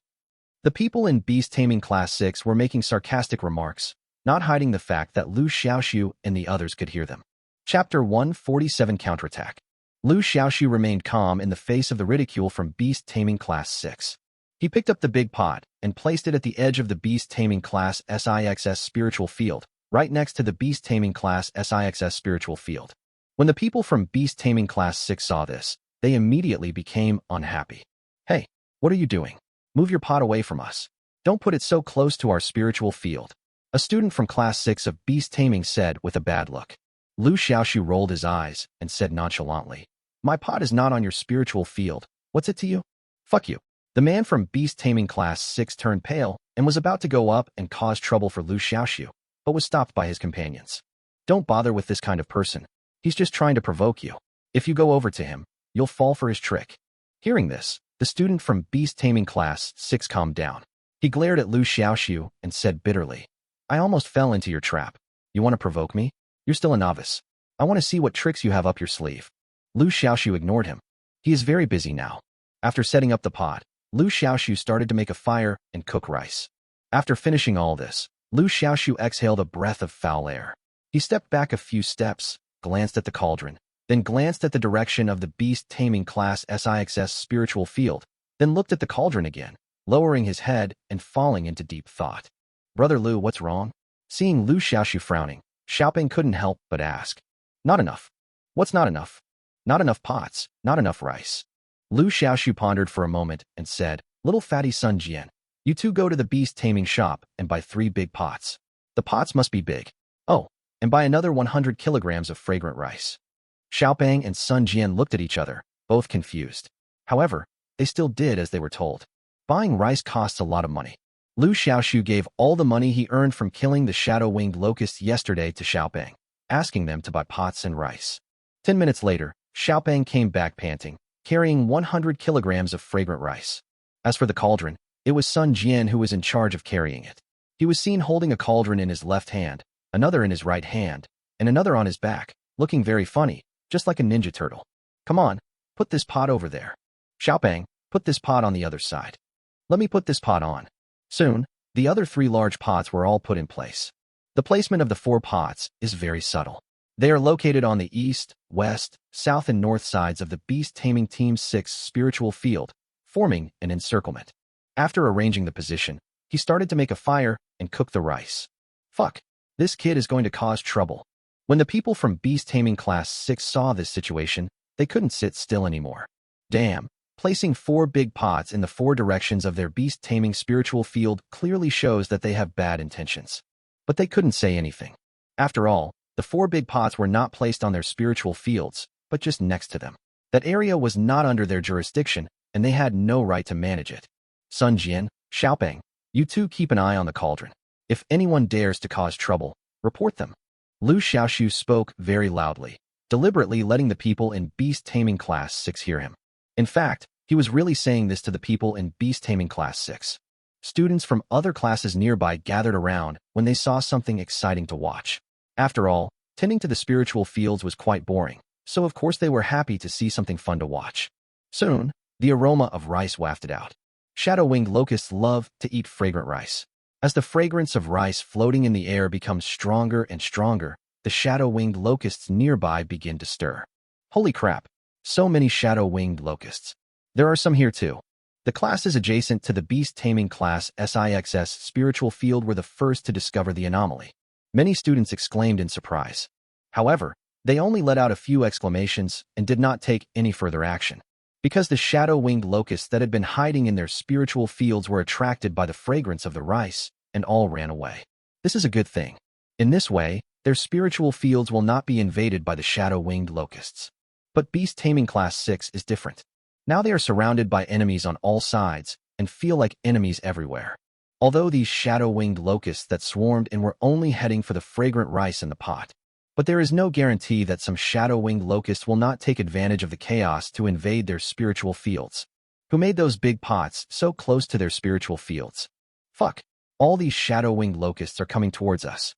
The people in Beast Taming Class 6 were making sarcastic remarks, not hiding the fact that Liu Xiaoxu and the others could hear them. Chapter 147 Counterattack. Liu Xiaoxu remained calm in the face of the ridicule from Beast Taming Class 6. He picked up the big pot and placed it at the edge of the Beast Taming Class SIXS spiritual field, right next to the Beast Taming Class SIXS spiritual field. When the people from Beast Taming Class 6 saw this, they immediately became unhappy. Hey, what are you doing? Move your pot away from us. Don't put it so close to our spiritual field. A student from Class 6 of Beast Taming said with a bad look. Liu Xiaoxu rolled his eyes and said nonchalantly, My pot is not on your spiritual field. What's it to you? Fuck you. The man from Beast Taming Class 6 turned pale and was about to go up and cause trouble for Liu Xiaoxu, but was stopped by his companions. Don't bother with this kind of person. He's just trying to provoke you. If you go over to him, you'll fall for his trick. Hearing this, The student from Beast Taming Class 6 calmed down. He glared at Liu Xiaoxu and said bitterly, I almost fell into your trap. You want to provoke me? You're still a novice. I want to see what tricks you have up your sleeve. Liu Xiaoxu ignored him. He is very busy now. After setting up the pot, Liu Xiaoxu started to make a fire and cook rice. After finishing all this, Liu Xiaoxu exhaled a breath of foul air. He stepped back a few steps, glanced at the cauldron, then glanced at the direction of the Beast Taming Class 6 spiritual field, then looked at the cauldron again, lowering his head and falling into deep thought. Brother Liu, what's wrong? Seeing Liu Xiaoxu frowning, Xiaoping couldn't help but ask. Not enough. What's not enough? Not enough pots, not enough rice. Liu Xiaoxu pondered for a moment and said, Little fatty Sun Jian, you two go to the beast taming shop and buy 3 big pots. The pots must be big. Oh, and buy another 100 kilograms of fragrant rice. Xiaoping and Sun Jian looked at each other, both confused. However, they still did as they were told. Buying rice costs a lot of money. Liu Xiaoxu gave all the money he earned from killing the shadow-winged locusts yesterday to Xiaoping, asking them to buy pots and rice. 10 minutes later, Xiaoping came back panting, carrying 100 kilograms of fragrant rice. As for the cauldron, it was Sun Jian who was in charge of carrying it. He was seen holding a cauldron in his left hand, another in his right hand, and another on his back, looking very funny, just like a ninja turtle. Come on, put this pot over there. Xiaoping, put this pot on the other side. Let me put this pot on. Soon, the other 3 large pots were all put in place. The placement of the 4 pots is very subtle. They are located on the east, west, south, and north sides of the Beast Taming Team 6 spiritual field, forming an encirclement. After arranging the position, he started to make a fire and cook the rice. Fuck, this kid is going to cause trouble. When the people from Beast Taming Class 6 saw this situation, they couldn't sit still anymore. Damn, placing 4 big pots in the 4 directions of their beast taming spiritual field clearly shows that they have bad intentions. But they couldn't say anything. After all, the 4 big pots were not placed on their spiritual fields, but just next to them. That area was not under their jurisdiction, and they had no right to manage it. Sun Jian, Xiaoping, you two keep an eye on the cauldron. If anyone dares to cause trouble, report them. Liu Xiaoxu spoke very loudly, deliberately letting the people in Beast Taming Class 6 hear him. In fact, he was really saying this to the people in Beast Taming Class 6. Students from other classes nearby gathered around when they saw something exciting to watch. After all, tending to the spiritual fields was quite boring, so of course they were happy to see something fun to watch. Soon, the aroma of rice wafted out. Shadow-winged locusts love to eat fragrant rice. As the fragrance of rice floating in the air becomes stronger and stronger, the shadow-winged locusts nearby begin to stir. Holy crap! So many shadow-winged locusts. There are some here too. The classes adjacent to the Beast Taming Class 6 spiritual field were the first to discover the anomaly. Many students exclaimed in surprise. However, they only let out a few exclamations and did not take any further action, because the shadow-winged locusts that had been hiding in their spiritual fields were attracted by the fragrance of the rice and all ran away. This is a good thing. In this way, their spiritual fields will not be invaded by the shadow-winged locusts. But Beast Taming Class 6 is different. Now they are surrounded by enemies on all sides and feel like enemies everywhere. Although these shadow-winged locusts that swarmed in were only heading for the fragrant rice in the pot. But there is no guarantee that some shadow-winged locusts will not take advantage of the chaos to invade their spiritual fields. Who made those big pots so close to their spiritual fields? Fuck, all these shadow-winged locusts are coming towards us.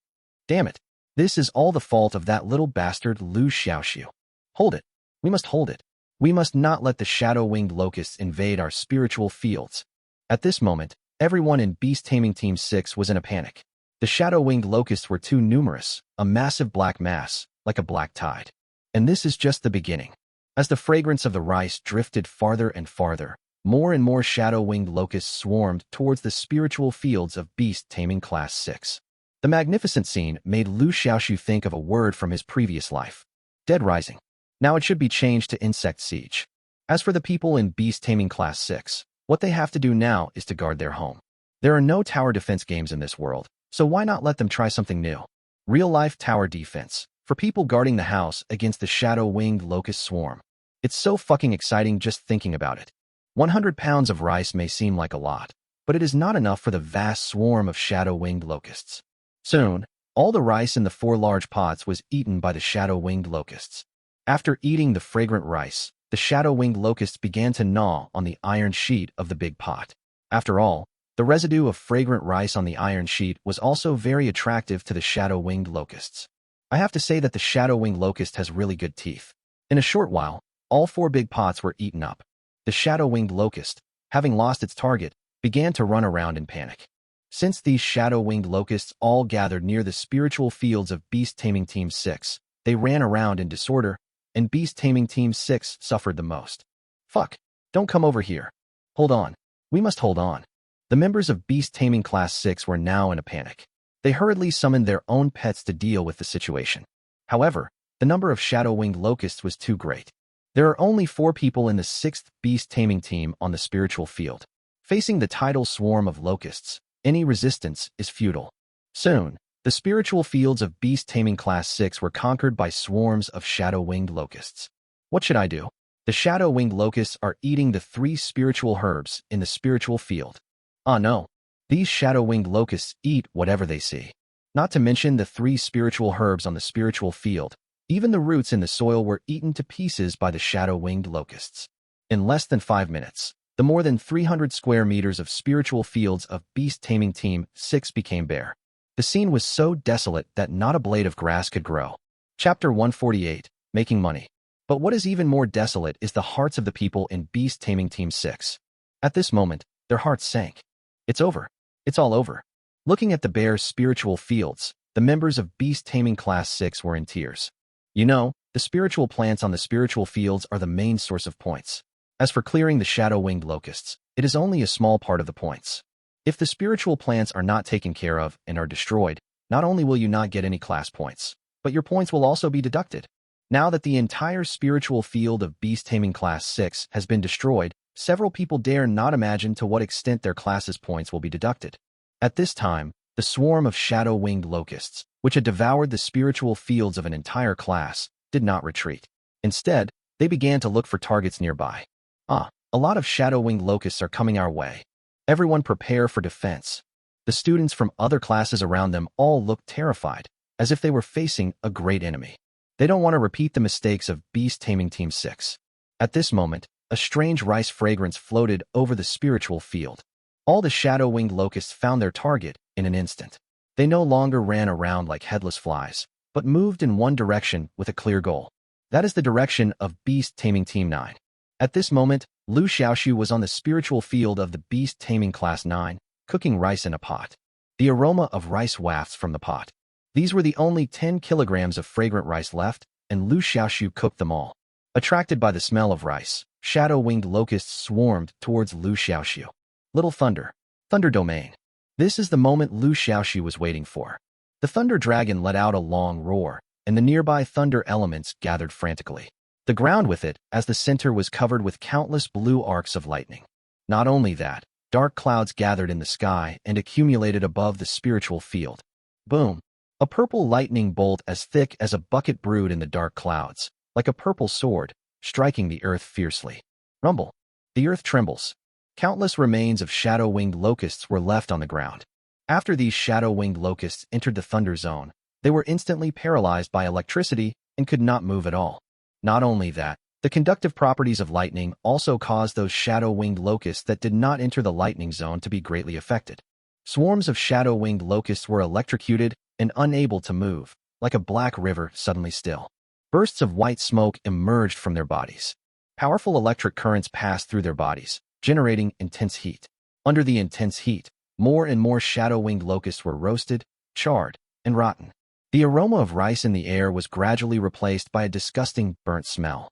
Damn it, this is all the fault of that little bastard Liu Xiaoxu. Hold it, we must hold it. We must not let the shadow-winged locusts invade our spiritual fields. At this moment, everyone in Beast Taming Team 6 was in a panic. The shadow-winged locusts were too numerous, a massive black mass, like a black tide. And this is just the beginning. As the fragrance of the rice drifted farther and farther, more and more shadow-winged locusts swarmed towards the spiritual fields of Beast Taming Class 6. The magnificent scene made Liu Xiaoxu think of a word from his previous life. Dead Rising. Now it should be changed to Insect Siege. As for the people in Beast Taming Class 6, what they have to do now is to guard their home. There are no tower defense games in this world, so why not let them try something new? Real-life tower defense, for people guarding the house against the shadow-winged locust swarm. It's so fucking exciting just thinking about it. 100 pounds of rice may seem like a lot, but it is not enough for the vast swarm of shadow-winged locusts. Soon, all the rice in the 4 large pots was eaten by the shadow-winged locusts. After eating the fragrant rice,
The shadow-winged locusts began to gnaw on the iron sheet of the big pot. After all, the residue of fragrant rice on the iron sheet was also very attractive to the shadow-winged locusts. I have to say that the shadow-winged locust has really good teeth. In a short while, all 4 big pots were eaten up. The shadow-winged locust, having lost its target, began to run around in panic. Since these shadow-winged locusts all gathered near the spiritual fields of Beast Taming Team 6, they ran around in disorder, and Beast Taming Team 6 suffered the most. Fuck! Don't come over here. Hold on. We must hold on. The members of Beast Taming Class 6 were now in a panic. They hurriedly summoned their own pets to deal with the situation. However, the number of shadow-winged locusts was too great. There are only 4 people in the 6th Beast Taming Team on the spiritual field. Facing the tidal swarm of locusts, any resistance is futile. Soon, the spiritual fields of Beast Taming Class 6 were conquered by swarms of shadow-winged locusts. What should I do? The shadow-winged locusts are eating the 3 spiritual herbs in the spiritual field. Ah no, these shadow-winged locusts eat whatever they see. Not to mention the 3 spiritual herbs on the spiritual field. Even the roots in the soil were eaten to pieces by the shadow-winged locusts. In less than 5 minutes, the more than 300 square meters of spiritual fields of Beast Taming Team 6 became bare. The scene was so desolate that not a blade of grass could grow. Chapter 148, Making Money. But what is even more desolate is the hearts of the people in Beast Taming Team 6. At this moment, their hearts sank. It's over. It's all over. Looking at the bare spiritual fields, the members of Beast Taming Class 6 were in tears. You know, the spiritual plants on the spiritual fields are the main source of points. As for clearing the shadow-winged locusts, it is only a small part of the points. If the spiritual plants are not taken care of and are destroyed, not only will you not get any class points, but your points will also be deducted. Now that the entire spiritual field of Beast Taming Class 6 has been destroyed, several people dare not imagine to what extent their class's points will be deducted. At this time, the swarm of shadow-winged locusts, which had devoured the spiritual fields of an entire class, did not retreat. Instead, they began to look for targets nearby. Ah, a lot of shadow-winged locusts are coming our way. Everyone prepare for defense. The students from other classes around them all looked terrified, as if they were facing a great enemy. They don't want to repeat the mistakes of Beast Taming Team 6. At this moment, a strange rice fragrance floated over the spiritual field. All the shadow-winged locusts found their target in an instant. They no longer ran around like headless flies, but moved in one direction with a clear goal. That is the direction of Beast Taming Team 9. At this moment, Liu Xiaoxu was on the spiritual field of the Beast Taming Class 9, cooking rice in a pot. The aroma of rice wafts from the pot. These were the only 10 kilograms of fragrant rice left, and Liu Xiaoxu cooked them all. Attracted by the smell of rice, shadow-winged locusts swarmed towards Liu Xiaoxu. Little Thunder. Thunder Domain. This is the moment Liu Xiaoxu was waiting for. The Thunder Dragon let out a long roar, and the nearby thunder elements gathered frantically. The ground with it, as the center was covered with countless blue arcs of lightning. Not only that, dark clouds gathered in the sky and accumulated above the spiritual field. Boom! A purple lightning bolt as thick as a bucket brewed in the dark clouds, like a purple sword, striking the earth fiercely. Rumble! The earth trembles. Countless remains of shadow-winged locusts were left on the ground. After these shadow-winged locusts entered the thunder zone, they were instantly paralyzed by electricity and could not move at all. Not only that, the conductive properties of lightning also caused those shadow-winged locusts that did not enter the lightning zone to be greatly affected. Swarms of shadow-winged locusts were electrocuted and unable to move, like a black river suddenly still. Bursts of white smoke emerged from their bodies. Powerful electric currents passed through their bodies, generating intense heat. Under the intense heat, more and more shadow-winged locusts were roasted, charred, and rotten. The aroma of rice in the air was gradually replaced by a disgusting, burnt smell.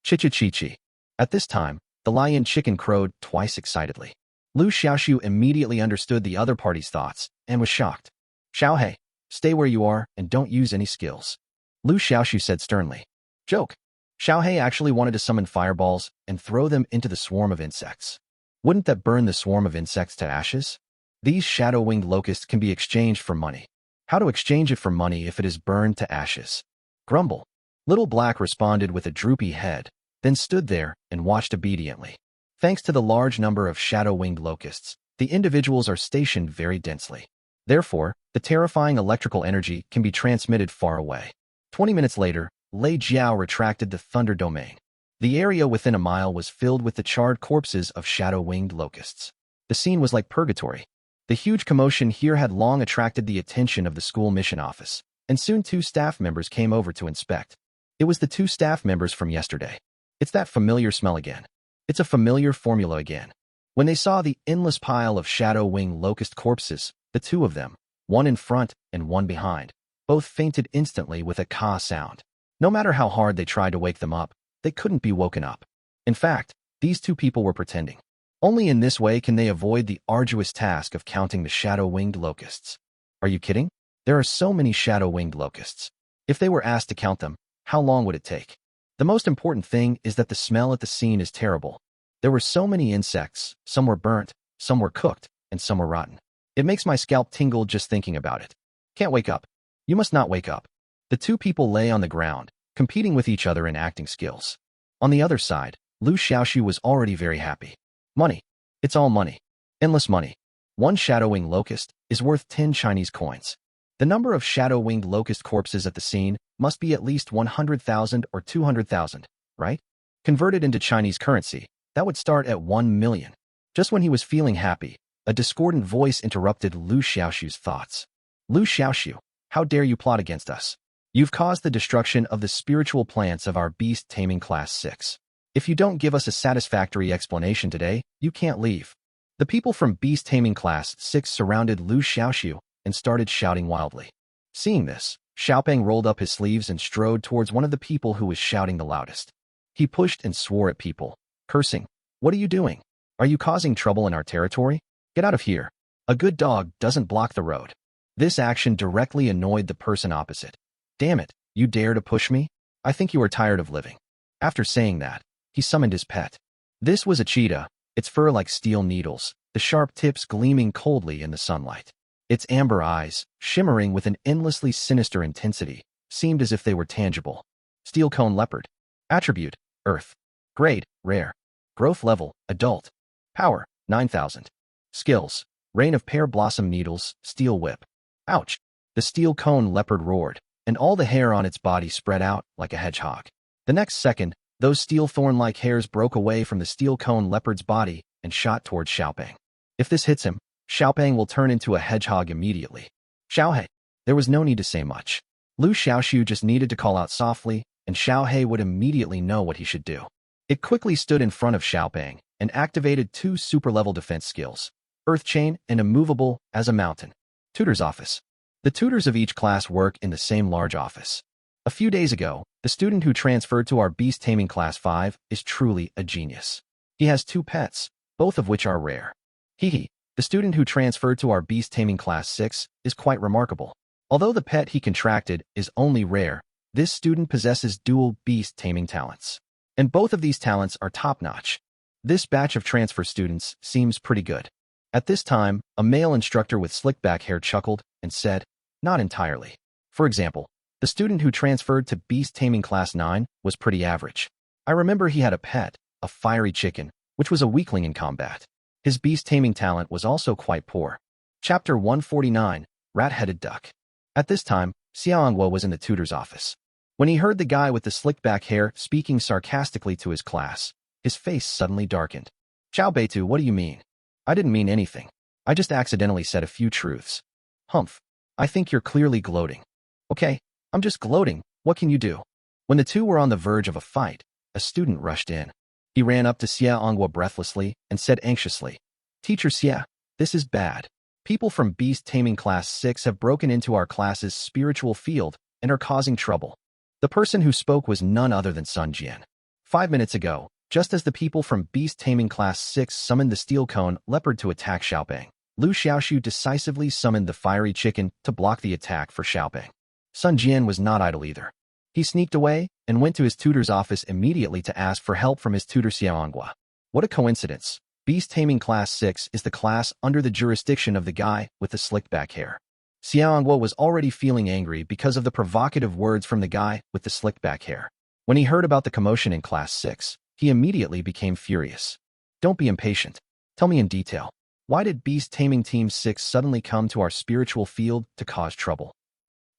Chi-chi-chi-chi. At this time, the lion chicken crowed twice excitedly. Liu Xiaoxu immediately understood the other party's thoughts and was shocked. Xiaohei, stay where you are and don't use any skills. Liu Xiaoxu said sternly. Joke. Xiaohei actually wanted to summon fireballs and throw them into the swarm of insects. Wouldn't that burn the swarm of insects to ashes? These shadow-winged locusts can be exchanged for money. How to exchange it for money if it is burned to ashes? Grumble. Little Black responded with a droopy head, then stood there and watched obediently. Thanks to the large number of shadow-winged locusts, the individuals are stationed very densely. Therefore, the terrifying electrical energy can be transmitted far away. 20 minutes later, Lei Jiao retracted the thunder domain.
The area within a mile was filled with the charred corpses of shadow-winged locusts. The scene was like purgatory. The huge commotion here had long attracted the attention of the school mission office, and soon 2 staff members came over to inspect. It was the 2 staff members from yesterday. It's that familiar smell again. It's a familiar formula again. When they saw the endless pile of shadow-winged locust corpses, the 2 of them, one in front and one behind, both fainted instantly with a caw sound. No matter how hard they tried to wake them up, they couldn't be woken up. In fact, these 2 people were pretending. Only in this way can they avoid the arduous task of counting the shadow-winged locusts. Are you kidding? There are so many shadow-winged locusts. If they were asked to count them, how long would it take? The most important thing is that the smell at the scene is terrible. There were so many insects, some were burnt, some were cooked, and some were rotten. It makes my scalp tingle just thinking about it. Can't wake up. You must not wake up. The 2 people lay on the ground, competing with each other in acting skills. On the other side, Liu Xiaoxu was already very happy. Money. It's all money. Endless money. One shadow-winged locust is worth 10 Chinese coins. The number of shadow-winged locust corpses at the scene must be at least 100,000 or 200,000, right? Converted into Chinese currency, that would start at 1 million. Just when he was feeling happy, a discordant voice interrupted Liu Xiaoxu's thoughts. Liu Xiaoxu, how dare you plot against us? You've caused the destruction of the spiritual plants of our beast taming class 6. If you don't give us a satisfactory explanation today, you can't leave. The people from beast taming class 6 surrounded Liu Xiaoxu and started shouting wildly. Seeing this, Xiaopeng rolled up his sleeves and strode towards one of the people who was shouting the loudest. He pushed and swore at people, cursing. What are you doing? Are you causing trouble in our territory? Get out of here. A good dog doesn't block the road. This action directly annoyed the person opposite. Damn it, you dare to push me? I think you are tired of living. After saying that, he summoned his pet. This was a cheetah, its fur like steel needles, the sharp tips gleaming coldly in the sunlight. Its amber eyes, shimmering with an endlessly sinister intensity, seemed as if they were tangible. Steel cone leopard. Attribute, Earth. Grade, rare. Growth level, adult. Power, 9,000. Skills, rain of pear blossom needles, steel whip. Ouch! The steel cone leopard roared, and all the hair on its body spread out like a hedgehog. The next second, those steel thorn-like hairs broke away from the steel cone leopard's body and shot towards Xiaopeng. If this hits him, Xiaopeng will turn into a hedgehog immediately. Xiaohei. There was no need to say much. Liu Xiaoxu just needed to call out softly, and Xiaohei would immediately know what he should do. It quickly stood in front of Xiaopeng and activated 2 super-level defense skills, Earth Chain and Immovable as a Mountain. Tutor's Office. The tutors of each class work in the same large office. A few days ago, the student who transferred to our beast taming class 5 is truly a genius. He has 2 pets, both of which are rare. Hehe, the student who transferred to our beast taming class 6 is quite remarkable. Although the pet he contracted is only rare, this student possesses dual beast taming talents. And both of these talents are top-notch. This batch of transfer students seems pretty good. At this time, a male instructor with slick-back hair chuckled and said, not entirely. For example, the student who transferred to beast taming class 9 was pretty average. I remember he had a pet, a fiery chicken, which was a weakling in combat. His beast taming talent was also quite poor. Chapter 149, Rat-Headed Duck. At this time, Xiaoangwo was in the tutor's office. When he heard the guy with the slick-back hair speaking sarcastically to his class, his face suddenly darkened. Xiao Beitu, what do you mean? I didn't mean anything. I just accidentally said a few truths. Humph. I think you're clearly gloating. Okay, I'm just gloating. What can you do? When the 2 were on the verge of a fight, a student rushed in. He ran up to Xiaoangwo breathlessly and said anxiously, Teacher Xia, this is bad. People from beast taming class 6 have broken into our class's spiritual field and are causing trouble. The person who spoke was none other than Sun Jian. 5 minutes ago, just as the people from beast taming class 6 summoned the steel cone leopard to attack Xiaopeng, Liu Xiaoxu decisively summoned the fiery chicken to block the attack for Xiaopeng. Sun Jian was not idle either. He sneaked away and went to his tutor's office immediately to ask for help from his tutor Xiaoangwa. What a coincidence. Beast Taming Class 6 is the class under the jurisdiction of the guy with the slicked back hair. Xiaoangwa was already feeling angry because of the provocative words from the guy with the slicked back hair. When he heard about the commotion in Class 6, he immediately became furious. Don't be impatient. Tell me in detail. Why did Beast Taming Team 6 suddenly come to our spiritual field to cause trouble?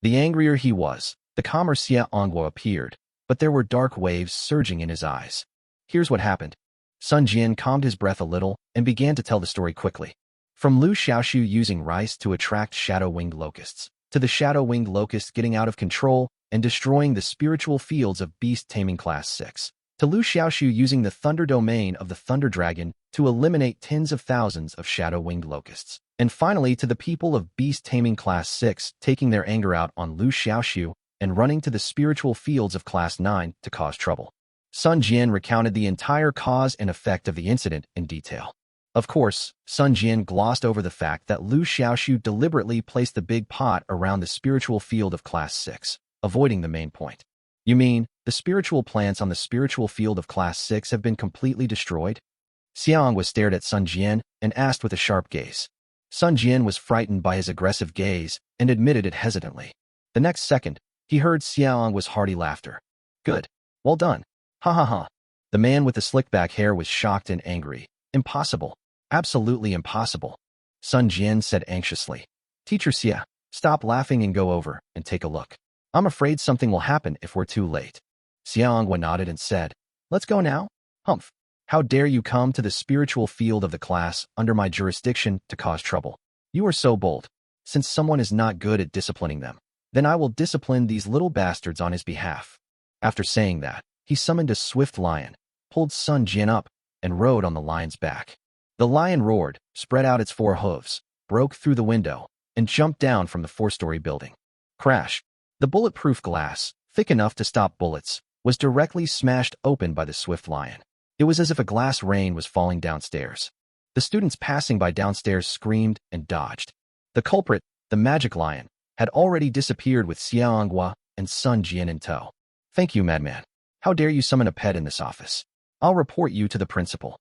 The angrier he was, the calmer Xiaoangwa appeared,
but there were dark waves surging in his eyes. Here's what happened. Sun Jian calmed his breath a little and began to tell the story quickly. From Liu Xiaoxu using rice to attract shadow-winged locusts, to the shadow-winged locusts getting out of control and destroying the spiritual fields of beast taming class 6, to Liu Xiaoxu using the thunder domain of the thunder dragon to eliminate tens of thousands of shadow-winged locusts, and finally to the people of beast taming class 6 taking their anger out on Liu Xiaoxu and running to the spiritual fields of class 9 to cause trouble. Sun Jian recounted the entire cause and effect of the incident in detail. Of course, Sun Jian glossed over the fact that Liu Xiaoxu deliberately placed the big pot around the spiritual field of class 6, avoiding the main point. You mean, the spiritual plants on the spiritual field of class 6 have been completely destroyed? Xiang was stared at Sun Jian and asked with a sharp gaze. Sun Jian was frightened by his aggressive gaze and admitted it hesitantly. The next second, he heard Xiang was hearty laughter. Good. Well done. Ha ha ha. The man with the slicked back hair was shocked and angry. Impossible. Absolutely impossible. Sun Jian said anxiously. Teacher Xia, stop laughing and go over and take a look. I'm afraid something will happen if we're too late. Xianghua nodded and said, Let's go now? Humph. How dare you come to the spiritual field of the class under my jurisdiction to cause trouble? You are so bold. Since someone is not good at disciplining them, then I will discipline these little bastards on his behalf. After saying that, he summoned a swift lion, pulled Sun Jian up, and rode on the lion's back. The lion roared, spread out its 4 hooves, broke through the window, and jumped down from the 4-story building. Crash! The bulletproof glass, thick enough to stop bullets, was directly smashed open by the swift lion. It was as if a glass rain was falling downstairs. The students passing by downstairs screamed and dodged. The culprit, the magic lion, had already disappeared with Xianghua and Sun Jian in tow. Thank you, madman. How dare you summon a pet in this office? I'll report you to the principal.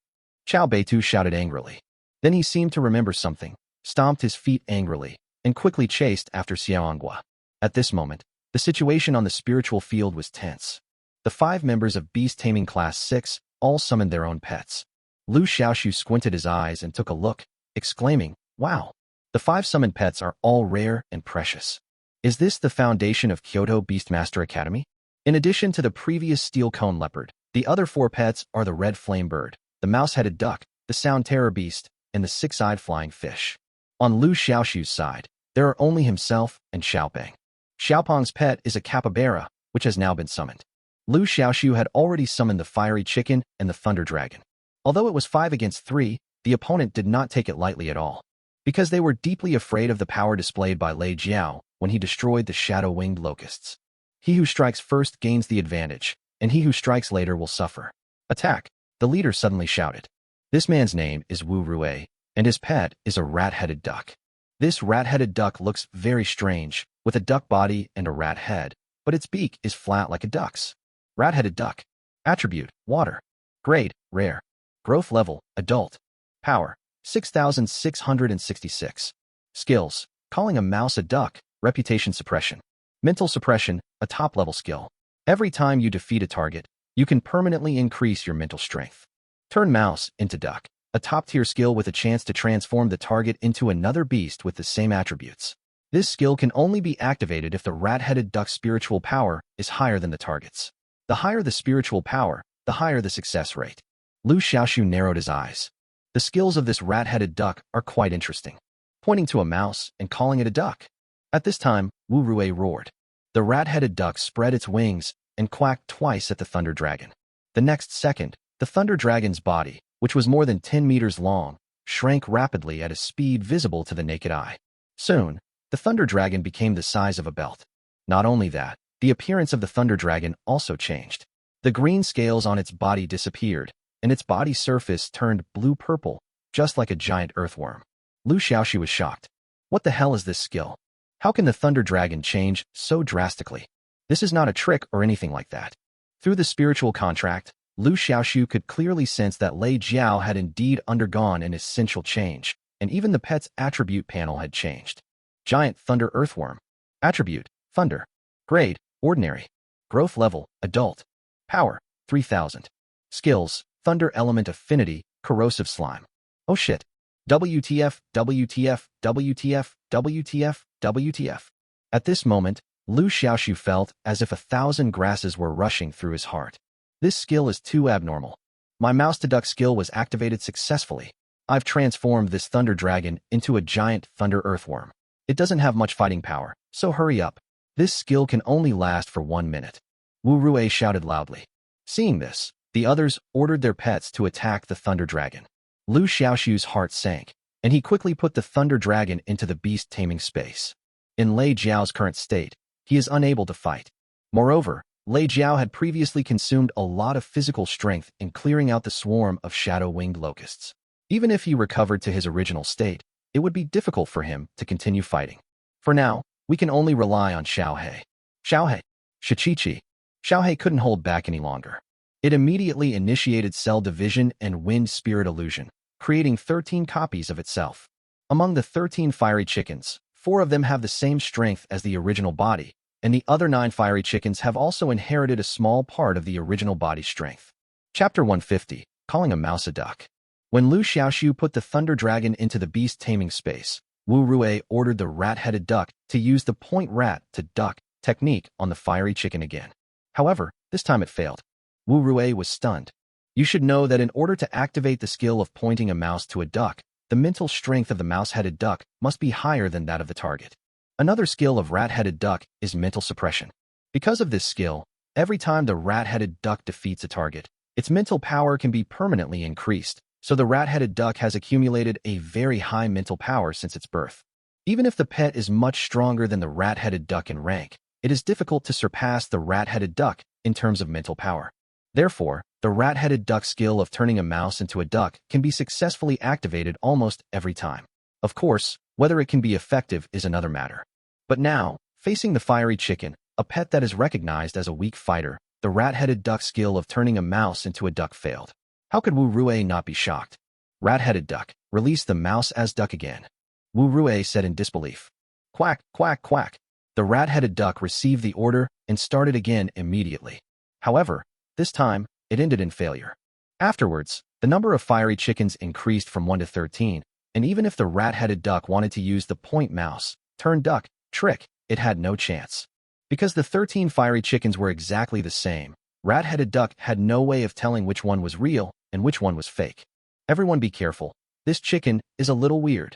Chao Beitu shouted angrily. Then he seemed to remember something, stomped his feet angrily, and quickly chased after Xianghua. At this moment, the situation on the spiritual field was tense. The 5 members of Beast Taming Class 6 all summoned their own pets. Liu Xiaoxu squinted his eyes and took a look, exclaiming, Wow! The 5 summoned pets are all rare and precious. Is this the foundation of Kyoto Beastmaster Academy? In addition to the previous steel cone leopard, the other 4 pets are the red flame bird, the mouse-headed duck, the sound terror beast, and the 6-eyed flying fish. On Liu Xiaoxu's side, there are only himself and Xiaopeng. Xiaopeng's pet is a capybara, which has now been summoned. Liu Xiaoxu had already summoned the fiery chicken and the thunder dragon. Although it was 5 against 3, the opponent did not take it lightly at all, because they were deeply afraid of the power displayed by Lei Jiao when he destroyed the shadow-winged locusts. He who strikes first gains the advantage, and he who strikes later will suffer. Attack! The leader suddenly shouted. This man's name is Wu Rui, and his pet is a rat-headed duck. This rat-headed duck looks very strange, with a duck body and a rat head, but its beak is flat like a duck's. Rat-headed duck. Attribute, water. Grade, rare. Growth level, adult. Power, 6,666. Skills, calling a mouse a duck, reputation suppression. Mental suppression, a top-level skill. Every time you defeat a target, you can permanently increase your mental strength. Turn mouse into duck, a top-tier skill with a chance to transform the target into another beast with the same attributes. This skill can only be activated if the rat-headed duck's spiritual power is higher than the target's. The higher the spiritual power, the higher the success rate. Liu Xiaoxu narrowed his eyes. The skills of this rat-headed duck are quite interesting. Pointing to a mouse and calling it a duck. At this time, Wu Rui roared. The rat-headed duck spread its wings and quacked twice at the thunder dragon. The next second, the thunder dragon's body, which was more than 10 meters long, shrank rapidly at a speed visible to the naked eye. Soon, the thunder dragon became the size of a belt. Not only that, the appearance of the thunder dragon also changed. The green scales on its body disappeared, and its body surface turned blue-purple, just like a giant earthworm. Liu Xiaoxu was shocked. What the hell is this skill? How can the thunder dragon change so drastically? This is not a trick or anything like that. Through the spiritual contract, Liu Xiaoxu could clearly sense that Lei Jiao had indeed undergone an essential change, and even the pet's attribute panel had changed. Giant thunder earthworm. Attribute, thunder. Grade, ordinary. Growth level, adult. Power, 3000. Skills, thunder element affinity, corrosive slime. Oh shit. WTF, WTF, WTF, WTF, WTF. At this moment,
Liu Xiaoxu felt as if 1,000 grasses were rushing through his heart. This skill is too abnormal. My mouse-to-duck skill was activated successfully. I've transformed this thunder dragon into a giant thunder earthworm. It doesn't have much fighting power, so hurry up. This skill can only last for 1 minute. Wu Rui shouted loudly. Seeing this, the others ordered their pets to attack the thunder dragon. Liu Xiaoxu's heart sank, and he quickly put the thunder dragon into the beast taming space. In Lei Jiao's current state, he is unable to fight. Moreover, Lei Jiao had previously consumed a lot of physical strength in clearing out the swarm of shadow-winged locusts. Even if he recovered to his original state, it would be difficult for him to continue fighting. For now, we can only rely on Xiaohe. Xiaohe. Shichichi. Xiaohe couldn't hold back any longer. It immediately initiated cell division and wind spirit illusion, creating 13 copies of itself. Among the 13 fiery chickens, 4 of them have the same strength as the original body, and the other 9 fiery chickens have also inherited a small part of the original body's strength. Chapter 150, Calling a Mouse a Duck. When Liu Xiaoxu put the thunder dragon into the beast taming space, Wu Rui ordered the rat-headed duck to use the point rat to duck technique on the fiery chicken again. However, this time it failed. Wu Rui was stunned. You should know that in order to activate the skill of pointing a mouse to a duck, the mental strength of the mouse-headed duck must be higher than that of the target. Another skill of rat-headed duck is mental suppression. Because of this skill, every time the rat-headed duck defeats a target, its mental power can be permanently increased, so the rat-headed duck has accumulated a very high mental power since its birth. Even if the pet is much stronger than the rat-headed duck in rank, it is difficult to surpass the rat-headed duck in terms of mental power. Therefore, the rat-headed duck skill of turning a mouse into a duck can be successfully activated almost every time. Of course, whether it can be effective is another matter. But now, facing the fiery chicken, a pet that is recognized as a weak fighter, the rat-headed duck skill of turning a mouse into a duck failed. How could Wu Rui not be shocked? Rat-headed duck, release the mouse as duck again. Wu Rui said in disbelief. Quack, quack, quack. The rat-headed duck received the order and started again immediately. However, this time, it ended in failure. Afterwards, the number of fiery chickens increased from 1 to 13, and even if the rat-headed duck wanted to use the point mouse, turn duck, trick, it had no chance. Because the 13 fiery chickens were exactly the same, rat-headed duck had no way of telling which one was real and which one was fake. Everyone be careful. This chicken is a little weird.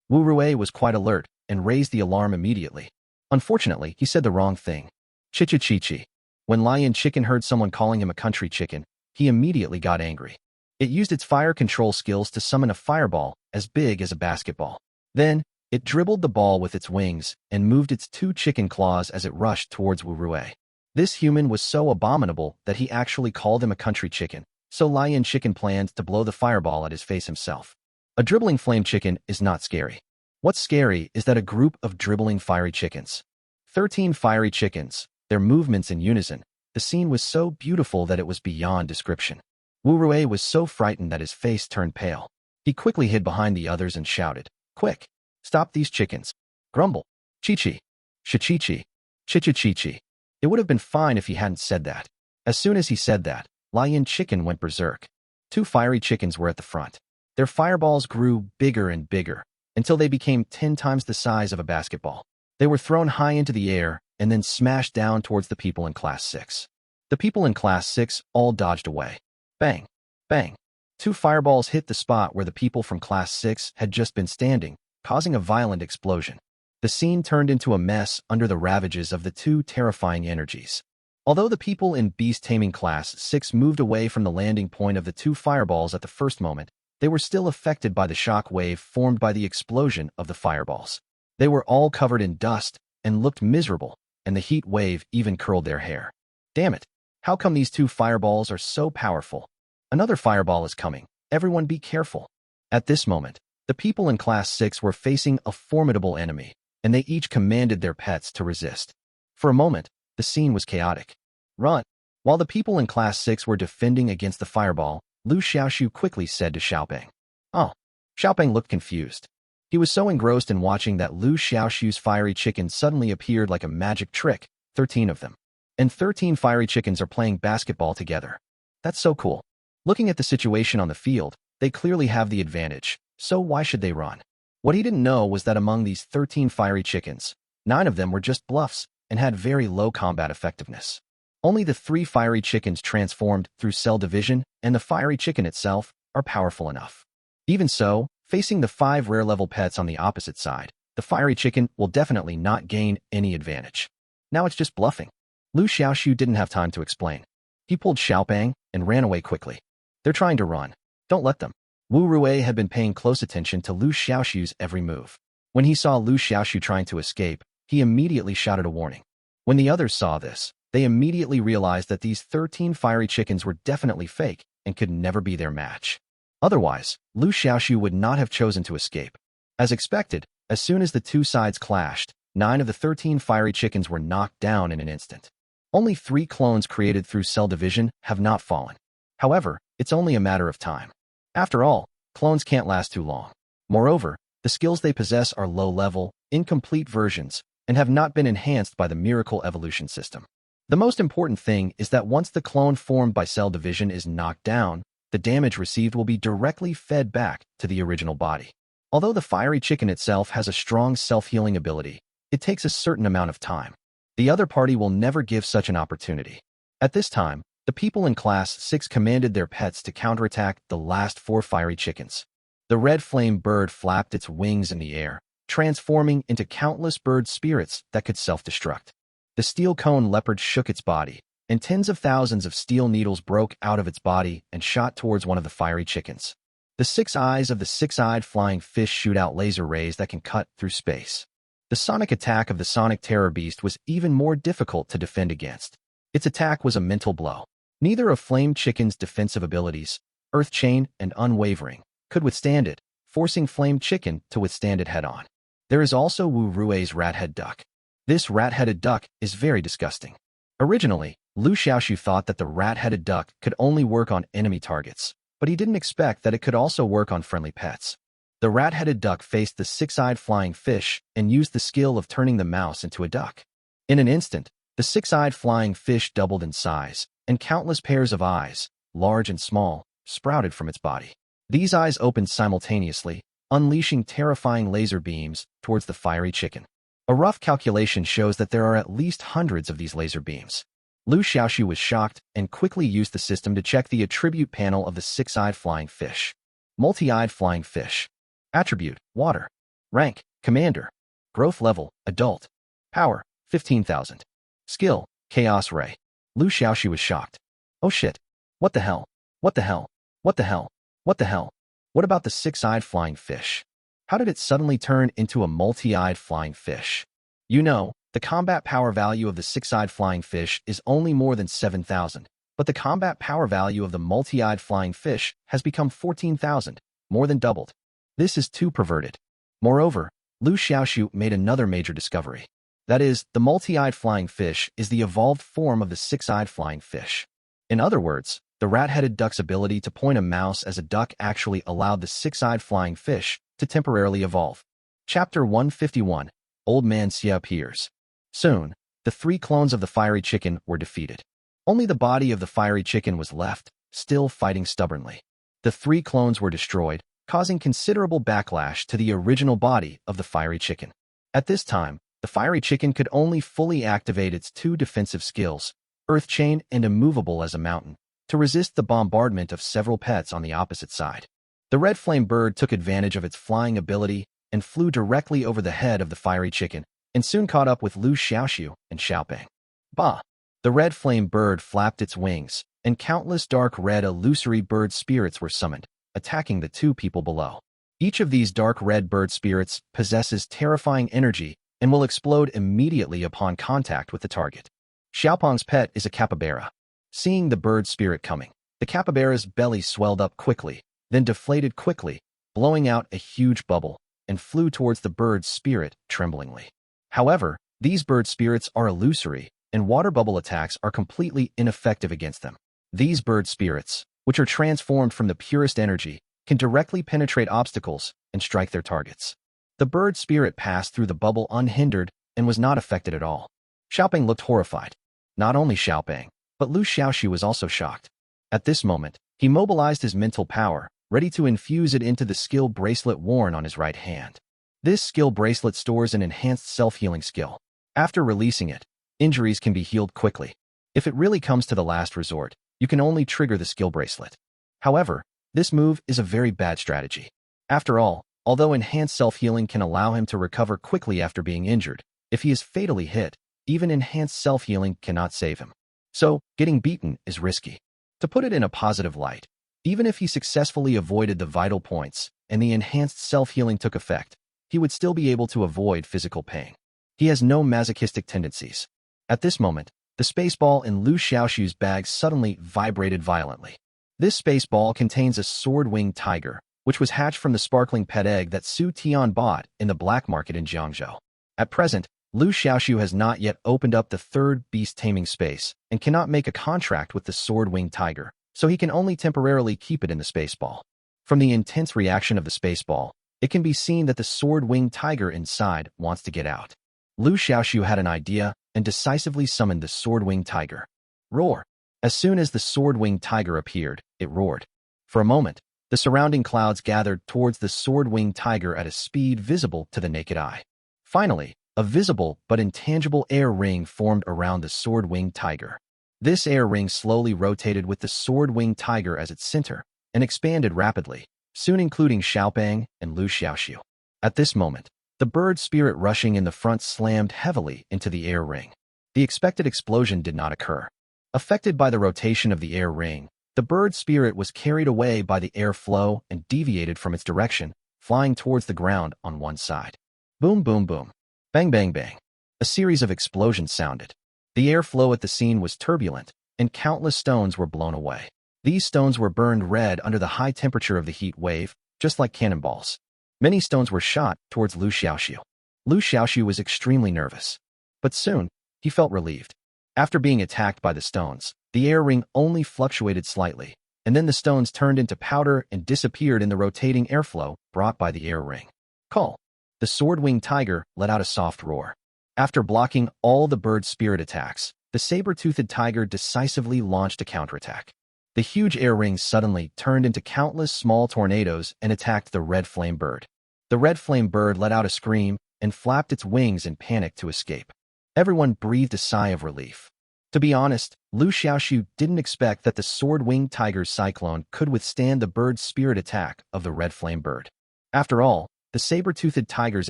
Wu Rui was quite alert and raised the alarm immediately. Unfortunately, he said the wrong thing. Chi-chi-chi-chi. When Lion Chicken heard someone calling him a country chicken, he immediately got angry. It used its fire control skills to summon a fireball as big as a basketball. Then, it dribbled the ball with its wings and moved its 2 chicken claws as it rushed towards Wu Rui. This human was so abominable that he actually called him a country chicken, so Lion Chicken planned to blow the fireball at his face himself. A dribbling flame chicken is not scary. What's scary is that a group of dribbling fiery chickens. 13 fiery chickens, their movements in unison. The scene was so beautiful that it was beyond description. Wu Rui was so frightened that his face turned pale. He quickly hid behind the others and shouted, Quick! Stop these chickens! Grumble! Chi-chi! Shichichi! Chi-chi-chi-chi! It would have been fine if he hadn't said that. As soon as he said that, Lion Chicken went berserk. 2 fiery chickens were at the front. Their fireballs grew bigger and bigger, until they became 10 times the size of a basketball. They were thrown high into the air and then smashed down towards the people in Class 6. The people in Class 6 all dodged away. Bang! Bang! 2 fireballs hit the spot where the people from Class 6 had just been standing, causing a violent explosion. The scene turned into a mess under the ravages of the 2 terrifying energies. Although the people in Beast Taming Class 6 moved away from the landing point of the 2 fireballs at the first moment, they were still affected by the shock wave formed by the explosion of the fireballs. They were all covered in dust and looked miserable, and the heat wave even curled their hair. Damn it! How come these 2 fireballs are so powerful? Another fireball is coming. Everyone be careful. At this moment, the people in Class 6 were facing a formidable enemy, and they each commanded their pets to resist. For a moment, the scene was chaotic. Run! While the people in Class 6 were defending against the fireball, Liu Xiaoxu quickly said to Xiaopeng. Oh. Xiaopeng looked confused. He was so engrossed in watching that Liu Xiaoxu's fiery chickens suddenly appeared like a magic trick, 13 of them. And 13 fiery chickens are playing basketball together. That's so cool. Looking at the situation on the field, they clearly have the advantage, so why should they run? What he didn't know was that among these 13 fiery chickens, 9 of them were just bluffs, and had very low combat effectiveness. Only the 3 fiery chickens transformed through cell division and the fiery chicken itself are powerful enough. Even so, facing the 5 rare-level pets on the opposite side, the fiery chicken will definitely not gain any advantage. Now it's just bluffing. Liu Xiaoxu didn't have time to explain. He pulled Xiaoping and ran away quickly. They're trying to run. Don't let them. Wu Rui had been paying close attention to Liu Xiaoxu's every move. When he saw Liu Xiaoxu trying to escape, he immediately shouted a warning. When the others saw this, they immediately realized that these 13 fiery chickens were definitely fake and could never be their match. Otherwise, Liu Xiaoxu would not have chosen to escape. As expected, as soon as the 2 sides clashed, 9 of the 13 fiery chickens were knocked down in an instant. Only 3 clones created through cell division have not fallen. However, it's only a matter of time. After all, clones can't last too long. Moreover, the skills they possess are low-level, incomplete versions, and have not been enhanced by the miracle evolution system. The most important thing is that once the clone formed by cell division is knocked down, the damage received will be directly fed back to the original body. Although the fiery chicken itself has a strong self-healing ability, it takes a certain amount of time. The other party will never give such an opportunity. At this time, the people in Class 6 commanded their pets to counterattack the last 4 fiery chickens. The red flame bird flapped its wings in the air, transforming into countless bird spirits that could self-destruct. The steel cone leopard shook its body, and tens of thousands of steel needles broke out of its body and shot towards one of the fiery chickens. The 6 eyes of the 6-eyed flying fish shoot out laser rays that can cut through space. The sonic attack of the sonic terror beast was even more difficult to defend against. Its attack was a mental blow. Neither of Flame Chicken's defensive abilities, Earth Chain and Unwavering, could withstand it, forcing Flame Chicken to withstand it head-on. There is also Wu Rui's rat-head duck. This rat-headed duck is very disgusting. Originally, Liu Xiaoxu thought that the rat-headed duck could only work on enemy targets, but he didn't expect that it could also work on friendly pets. The rat-headed duck faced the 6-eyed flying fish and used the skill of turning the mouse into a duck. In an instant, the 6-eyed flying fish doubled in size, and countless pairs of eyes, large and small, sprouted from its body. These eyes opened simultaneously, unleashing terrifying laser beams towards the fiery chicken. A rough calculation shows that there are at least hundreds of these laser beams. Liu Xiaoxu was shocked and quickly used the system to check the attribute panel of the 6-eyed flying fish. Multi-eyed flying fish. Attribute, water. Rank, commander. Growth level, adult. Power, 15,000. Skill, chaos ray. Liu Xiaoxu was shocked. Oh shit. What the hell? What the hell? What the hell? What the hell? What about the 6-eyed flying fish? How did it suddenly turn into a multi-eyed flying fish? You know, the combat power value of the 6-eyed flying fish is only more than 7,000, but the combat power value of the multi-eyed flying fish has become 14,000, more than doubled. This is too perverted. Moreover, Liu Xiaoxu made another major discovery. That is, the multi-eyed flying fish is the evolved form of the 6-eyed flying fish. In other words, the rat-headed duck's ability to point a mouse as a duck actually allowed the 6-eyed flying fish to temporarily evolve. Chapter 151, Old Man Xia appears. Soon, the 3 clones of the fiery chicken were defeated. Only the body of the fiery chicken was left, still fighting stubbornly. The 3 clones were destroyed, causing considerable backlash to the original body of the fiery chicken. At this time, the fiery chicken could only fully activate its 2 defensive skills, Earth Chain and Immovable as a Mountain, to resist the bombardment of several pets on the opposite side. The red flame bird took advantage of its flying ability and flew directly over the head of the fiery chicken, and soon caught up with Liu Xiaoxu and Xiaoping. Bah! The red flame bird flapped its wings, and countless dark red illusory bird spirits were summoned, attacking the 2 people below. Each of these dark red bird spirits possesses terrifying energy and will explode immediately upon contact with the target. Xiaopeng's pet is a capybara. Seeing the bird spirit coming, the capybara's belly swelled up quickly, then deflated quickly, blowing out a huge bubble, and flew towards the bird's spirit tremblingly. However, these bird spirits are illusory, and water bubble attacks are completely ineffective against them. These bird spirits, which are transformed from the purest energy, can directly penetrate obstacles and strike their targets. The bird spirit passed through the bubble unhindered and was not affected at all. Xiaoping looked horrified. Not only Xiaoping, but Liu Xiaoxu was also shocked. At this moment, he mobilized his mental power, ready to infuse it into the skill bracelet worn on his right hand. This skill bracelet stores an enhanced self-healing skill. After releasing it, Injuries can be healed quickly. If it really comes to the last resort, you can only trigger the skill bracelet. However, this move is a very bad strategy. After all, although enhanced self-healing can allow him to recover quickly after being injured, if he is fatally hit, even enhanced self-healing cannot save him. So, getting beaten is risky. To put it in a positive light, even if he successfully avoided the vital points and the enhanced self-healing took effect, he would still be able to avoid physical pain. He has no masochistic tendencies. At this moment, the spaceball in Liu Xiaoxu's bag suddenly vibrated violently. This spaceball contains a sword-winged tiger, which was hatched from the sparkling pet egg that Su Tian bought in the black market in Jiangzhou. At present, Liu Xiaoxu has not yet opened up the third beast taming space and cannot make a contract with the sword-winged tiger, so he can only temporarily keep it in the spaceball. From the intense reaction of the spaceball, it can be seen that the sword-winged tiger inside wants to get out. Liu Xiaoxu had an idea and decisively summoned the sword-winged tiger. Roar! As soon as the sword-winged tiger appeared, it roared. For a moment, the surrounding clouds gathered towards the sword-winged tiger at a speed visible to the naked eye. Finally, a visible but intangible air ring formed around the sword-winged tiger. This air ring slowly rotated with the sword-winged tiger as its center and expanded rapidly, soon including Xiaopeng and Liu Xiaoxu. At this moment, the bird spirit rushing in the front slammed heavily into the air ring. The expected explosion did not occur. Affected by the rotation of the air ring, the bird spirit was carried away by the air flow and deviated from its direction, flying towards the ground on one side. Boom, boom, boom. Bang, bang, bang. A series of explosions sounded. The airflow at the scene was turbulent, and countless stones were blown away. These stones were burned red under the high temperature of the heat wave, just like cannonballs. Many stones were shot towards Liu Xiaoxu. Liu Xiaoxu was extremely nervous. But soon, he felt relieved. After being attacked by the stones, the air ring only fluctuated slightly, and then the stones turned into powder and disappeared in the rotating airflow brought by the air ring. Call! The sword-winged tiger let out a soft roar. After blocking all the bird spirit attacks, the saber-toothed tiger decisively launched a counterattack. The huge air ring suddenly turned into countless small tornadoes and attacked the red flame bird. The red flame bird let out a scream and flapped its wings in panic to escape. Everyone breathed a sigh of relief. To be honest, Liu Xiaoxu didn't expect that the sword-winged tiger's cyclone could withstand the bird's spirit attack of the red flame bird. After all, the saber-toothed tiger's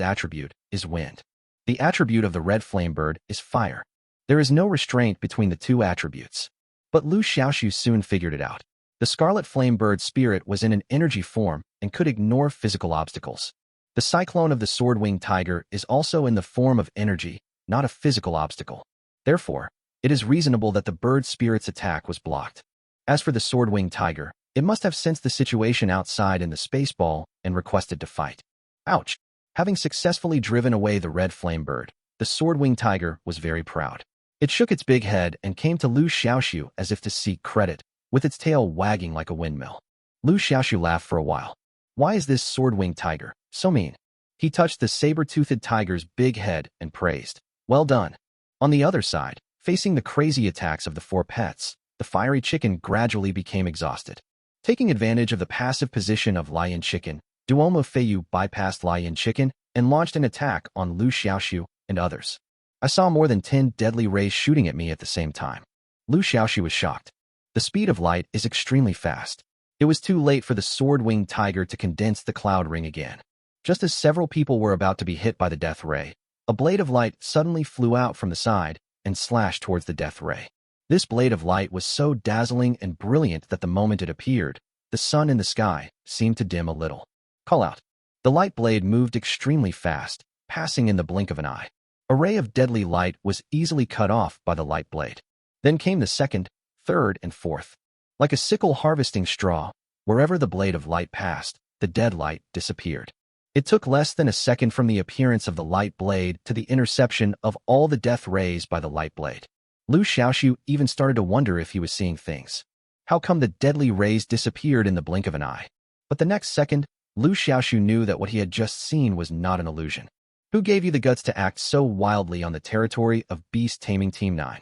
attribute is wind. The attribute of the red flame bird is fire. There is no restraint between the two attributes. But Liu Xiaoxu soon figured it out. The scarlet flame bird spirit was in an energy form and could ignore physical obstacles. The cyclone of the sword-winged tiger is also in the form of energy, not a physical obstacle. Therefore, it is reasonable that the bird spirit's attack was blocked. As for the sword-winged tiger, it must have sensed the situation outside in the spaceball and requested to fight. Ouch! Having successfully driven away the red flame bird, the sword-winged tiger was very proud. It shook its big head and came to Liu Xiaoxu as if to seek credit, with its tail wagging like a windmill. Liu Xiaoxu laughed for a while. Why is this sword-winged tiger so mean? He touched the saber-toothed tiger's big head and praised. Well done. On the other side, facing the crazy attacks of the four pets, the fiery chicken gradually became exhausted. Taking advantage of the passive position of Lion Chicken, Duomo Feiyu bypassed Lion Chicken and launched an attack on Liu Xiaoxu and others. I saw more than 10 deadly rays shooting at me at the same time. Liu Xiaoxu was shocked. The speed of light is extremely fast. It was too late for the sword-winged tiger to condense the cloud ring again. Just as several people were about to be hit by the death ray, a blade of light suddenly flew out from the side and slashed towards the death ray. This blade of light was so dazzling and brilliant that the moment it appeared, the sun in the sky seemed to dim a little. Call out. The light blade moved extremely fast, passing in the blink of an eye. A ray of deadly light was easily cut off by the light blade. Then came the second, third, and fourth. Like a sickle harvesting straw, wherever the blade of light passed, the dead light disappeared. It took less than a second from the appearance of the light blade to the interception of all the death rays by the light blade. Liu Xiaoxu even started to wonder if he was seeing things. How come the deadly rays disappeared in the blink of an eye? But the next second, Liu Xiaoxu knew that what he had just seen was not an illusion. Who gave you the guts to act so wildly on the territory of Beast Taming Team 9?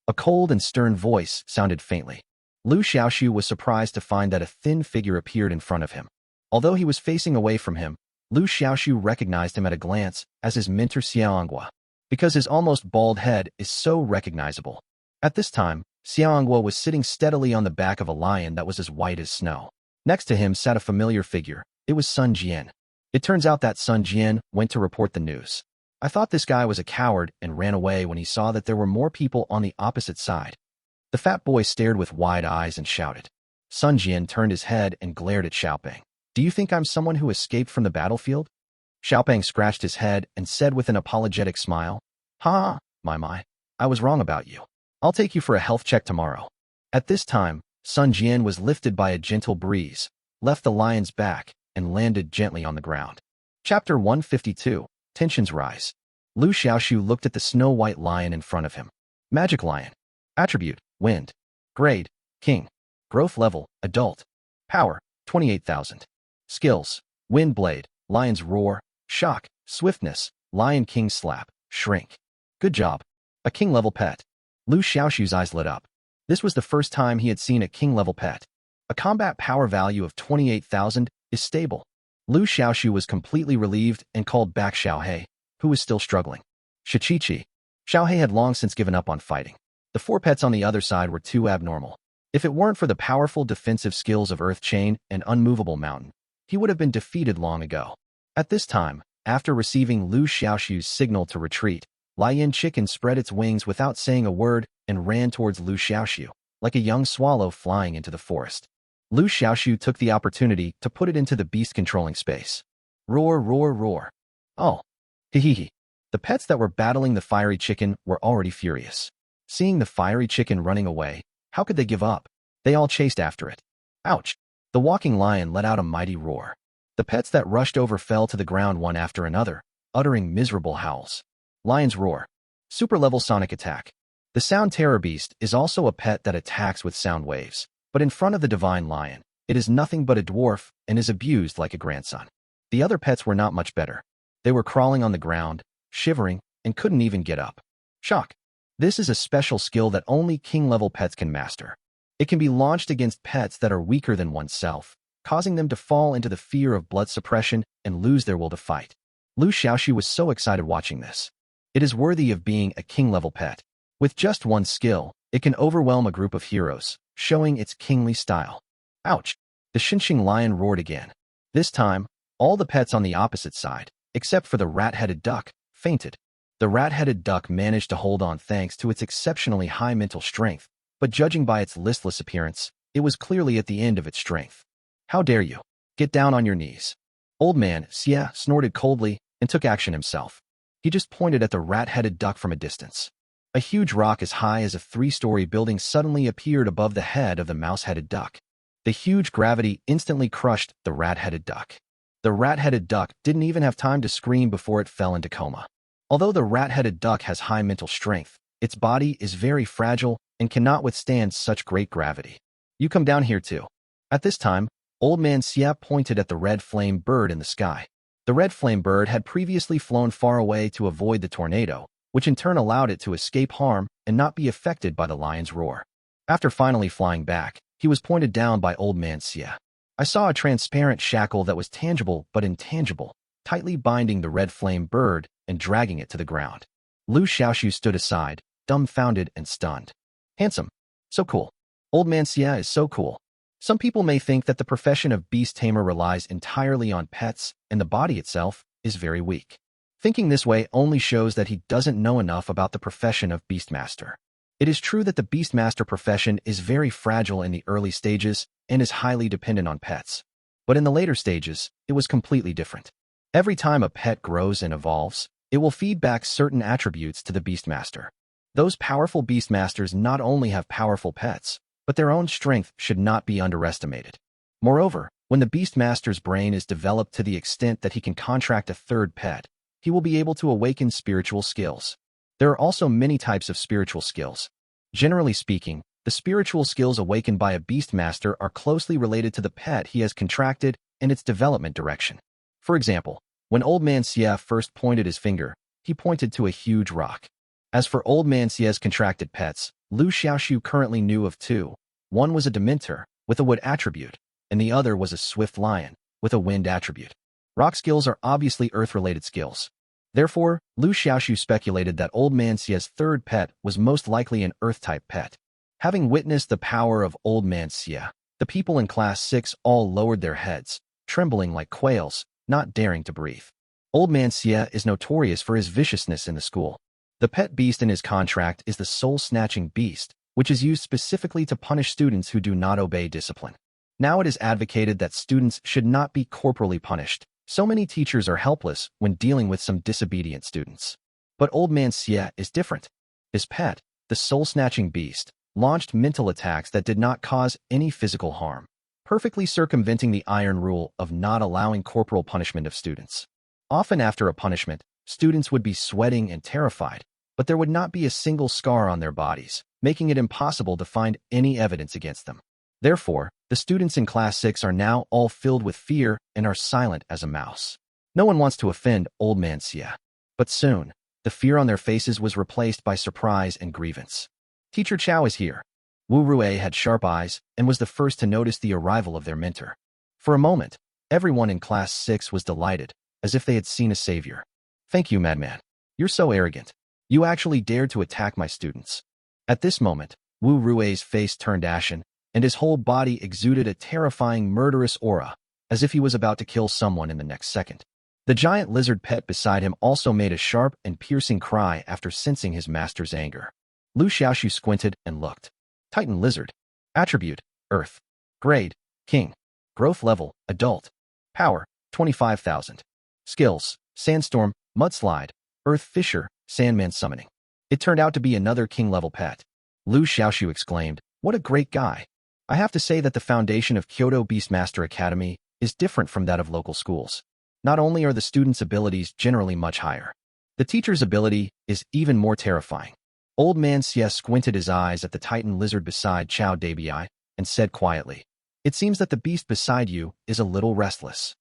A cold and stern voice sounded faintly. Liu Xiaoxu was surprised to find that a thin figure appeared in front of him. Although he was facing away from him, Liu Xiaoxu recognized him at a glance as his mentor Xiaohua. because his almost bald head is so recognizable. At this time, Xiaoangguo was sitting steadily on the back of a lion that was as white as snow. Next to him sat a familiar figure. It was Sun Jian. It turns out that Sun Jian went to report the news. I thought this guy was a coward and ran away when he saw that there were more people on the opposite side. The fat boy stared with wide eyes and shouted. Sun Jian turned his head and glared at Xiaopeng. Do you think I'm someone who escaped from the battlefield? Xiaopeng scratched his head and said with an apologetic smile, Ha, my, I was wrong about you. I'll take you for a health check tomorrow. At this time, Sun Jian was lifted by a gentle breeze, left the lion's back, and landed gently on the ground. Chapter 152, Tensions Rise. Liu Xiaoxu looked at the snow-white lion in front of him. Magic Lion. Attribute, Wind. Grade, King. Growth level, Adult. Power, 28,000. Skills, Wind Blade, Lion's Roar, Shock, Swiftness, Lion King Slap, Shrink. Good job. A king-level pet. Liu Xiaoxu's eyes lit up. This was the first time he had seen a king-level pet. A combat power value of 28,000 is stable. Liu Xiaoxu was completely relieved and called back Xiaohei, who was still struggling. Shichichi. Xiaohei had long since given up on fighting. The four pets on the other side were too abnormal. If it weren't for the powerful defensive skills of Earth Chain and Unmovable Mountain, he would have been defeated long ago. At this time, after receiving Liu Xiaoxu's signal to retreat, Lion Chicken spread its wings without saying a word and ran towards Liu Xiaoxu, like a young swallow flying into the forest. Liu Xiaoxu took the opportunity to put it into the beast-controlling space. Roar, roar, roar. Oh. Hee. The pets that were battling the fiery chicken were already furious. Seeing the fiery chicken running away, how could they give up? They all chased after it. Ouch. The walking lion let out a mighty roar. The pets that rushed over fell to the ground one after another, uttering miserable howls. Lion's Roar. Super-level sonic attack. The Sound Terror Beast is also a pet that attacks with sound waves, but in front of the divine lion, it is nothing but a dwarf and is abused like a grandson. The other pets were not much better. They were crawling on the ground, shivering, and couldn't even get up. Shock. This is a special skill that only king-level pets can master. It can be launched against pets that are weaker than oneself, causing them to fall into the fear of blood suppression and lose their will to fight. Liu Xiaoxu was so excited watching this. It is worthy of being a king-level pet. With just one skill, it can overwhelm a group of heroes, showing its kingly style. Ouch! The Xinxing lion roared again. This time, all the pets on the opposite side, except for the rat-headed duck, fainted. The rat-headed duck managed to hold on thanks to its exceptionally high mental strength, but judging by its listless appearance, it was clearly at the end of its strength. How dare you? Get down on your knees. Old man Xia snorted coldly and took action himself. He just pointed at the rat-headed duck from a distance. A huge rock as high as a 3-story building suddenly appeared above the head of the mouse-headed duck. The huge gravity instantly crushed the rat-headed duck. The rat-headed duck didn't even have time to scream before it fell into coma. Although the rat-headed duck has high mental strength, its body is very fragile and cannot withstand such great gravity. You come down here too. At this time, Old Man Xia pointed at the red flame bird in the sky. The red flame bird had previously flown far away to avoid the tornado, which in turn allowed it to escape harm and not be affected by the lion's roar. After finally flying back, he was pointed down by Old Man Xia. I saw a transparent shackle that was tangible but intangible, tightly binding the red flame bird and dragging it to the ground. Liu Xiaoxu stood aside, dumbfounded and stunned. Handsome. So cool. Old Man Xia is so cool. Some people may think that the profession of beast tamer relies entirely on pets and the body itself is very weak. Thinking this way only shows that he doesn't know enough about the profession of beastmaster. It is true that the beastmaster profession is very fragile in the early stages and is highly dependent on pets. But in the later stages, it was completely different. Every time a pet grows and evolves, it will feed back certain attributes to the beastmaster. Those powerful beastmasters not only have powerful pets, but their own strength should not be underestimated. Moreover, when the beastmaster's brain is developed to the extent that he can contract a third pet, he will be able to awaken spiritual skills. There are also many types of spiritual skills. Generally speaking, the spiritual skills awakened by a beastmaster are closely related to the pet he has contracted and its development direction. For example, when Old Man Xia first pointed his finger, he pointed to a huge rock. As for Old Man Xia's contracted pets, Liu Xiaoxu currently knew of two. One was a Dementor, with a wood attribute, and the other was a Swift Lion, with a wind attribute. Rock skills are obviously earth-related skills.
Therefore, Liu Xiaoxu speculated that Old Man Xia's third pet was most likely an Earth-type pet. Having witnessed the power of Old Man Xia, the people in Class 6 all lowered their heads, trembling like quails, not daring to breathe. Old Man Xia is notorious for his viciousness in the school. The pet beast in his contract is the soul-snatching beast, which is used specifically to punish students who do not obey discipline. Now it is advocated that students should not be corporally punished. So many teachers are helpless when dealing with some disobedient students. But Old Man Xia is different. His pet, the soul-snatching beast, launched mental attacks that did not cause any physical harm, perfectly circumventing the iron rule of not allowing corporal punishment of students. Often after a punishment, students would be sweating and terrified, but there would not be a single scar on their bodies, making it impossible to find any evidence against them. Therefore, the students in Class 6 are now all filled with fear and are silent as a mouse. No one wants to offend Old Man Xia. But soon, the fear on their faces was replaced by surprise and grievance. Teacher Chow is here. Wu Rui had sharp eyes and was the first to notice the arrival of their mentor. For a moment, everyone in Class 6 was delighted, as if they had seen a savior. Thank you, madman. You're so arrogant. You actually dared to attack my students. At this moment, Wu Rui's face turned ashen, and his whole body exuded a terrifying murderous aura, as if he was about to kill someone in the next second. The giant lizard pet beside him also made a sharp and piercing cry after sensing his master's anger. Liu Xiaoxu squinted and looked. Titan lizard. Attribute, Earth. Grade, King. Growth level, Adult. Power, 25,000. Skills, Sandstorm, Mudslide, Earth Fisher, Sandman Summoning. It turned out to be another king-level pet. Liu Xiaoxu exclaimed, "What a great guy." I have to say that the foundation of Kyoto Beastmaster Academy is different from that of local schools. Not only are the students' abilities generally much higher, the teacher's ability is even more terrifying. Old Man Xia squinted his eyes at the Titan lizard beside Chow Dabii and said quietly, "It seems that the beast beside you is a little restless."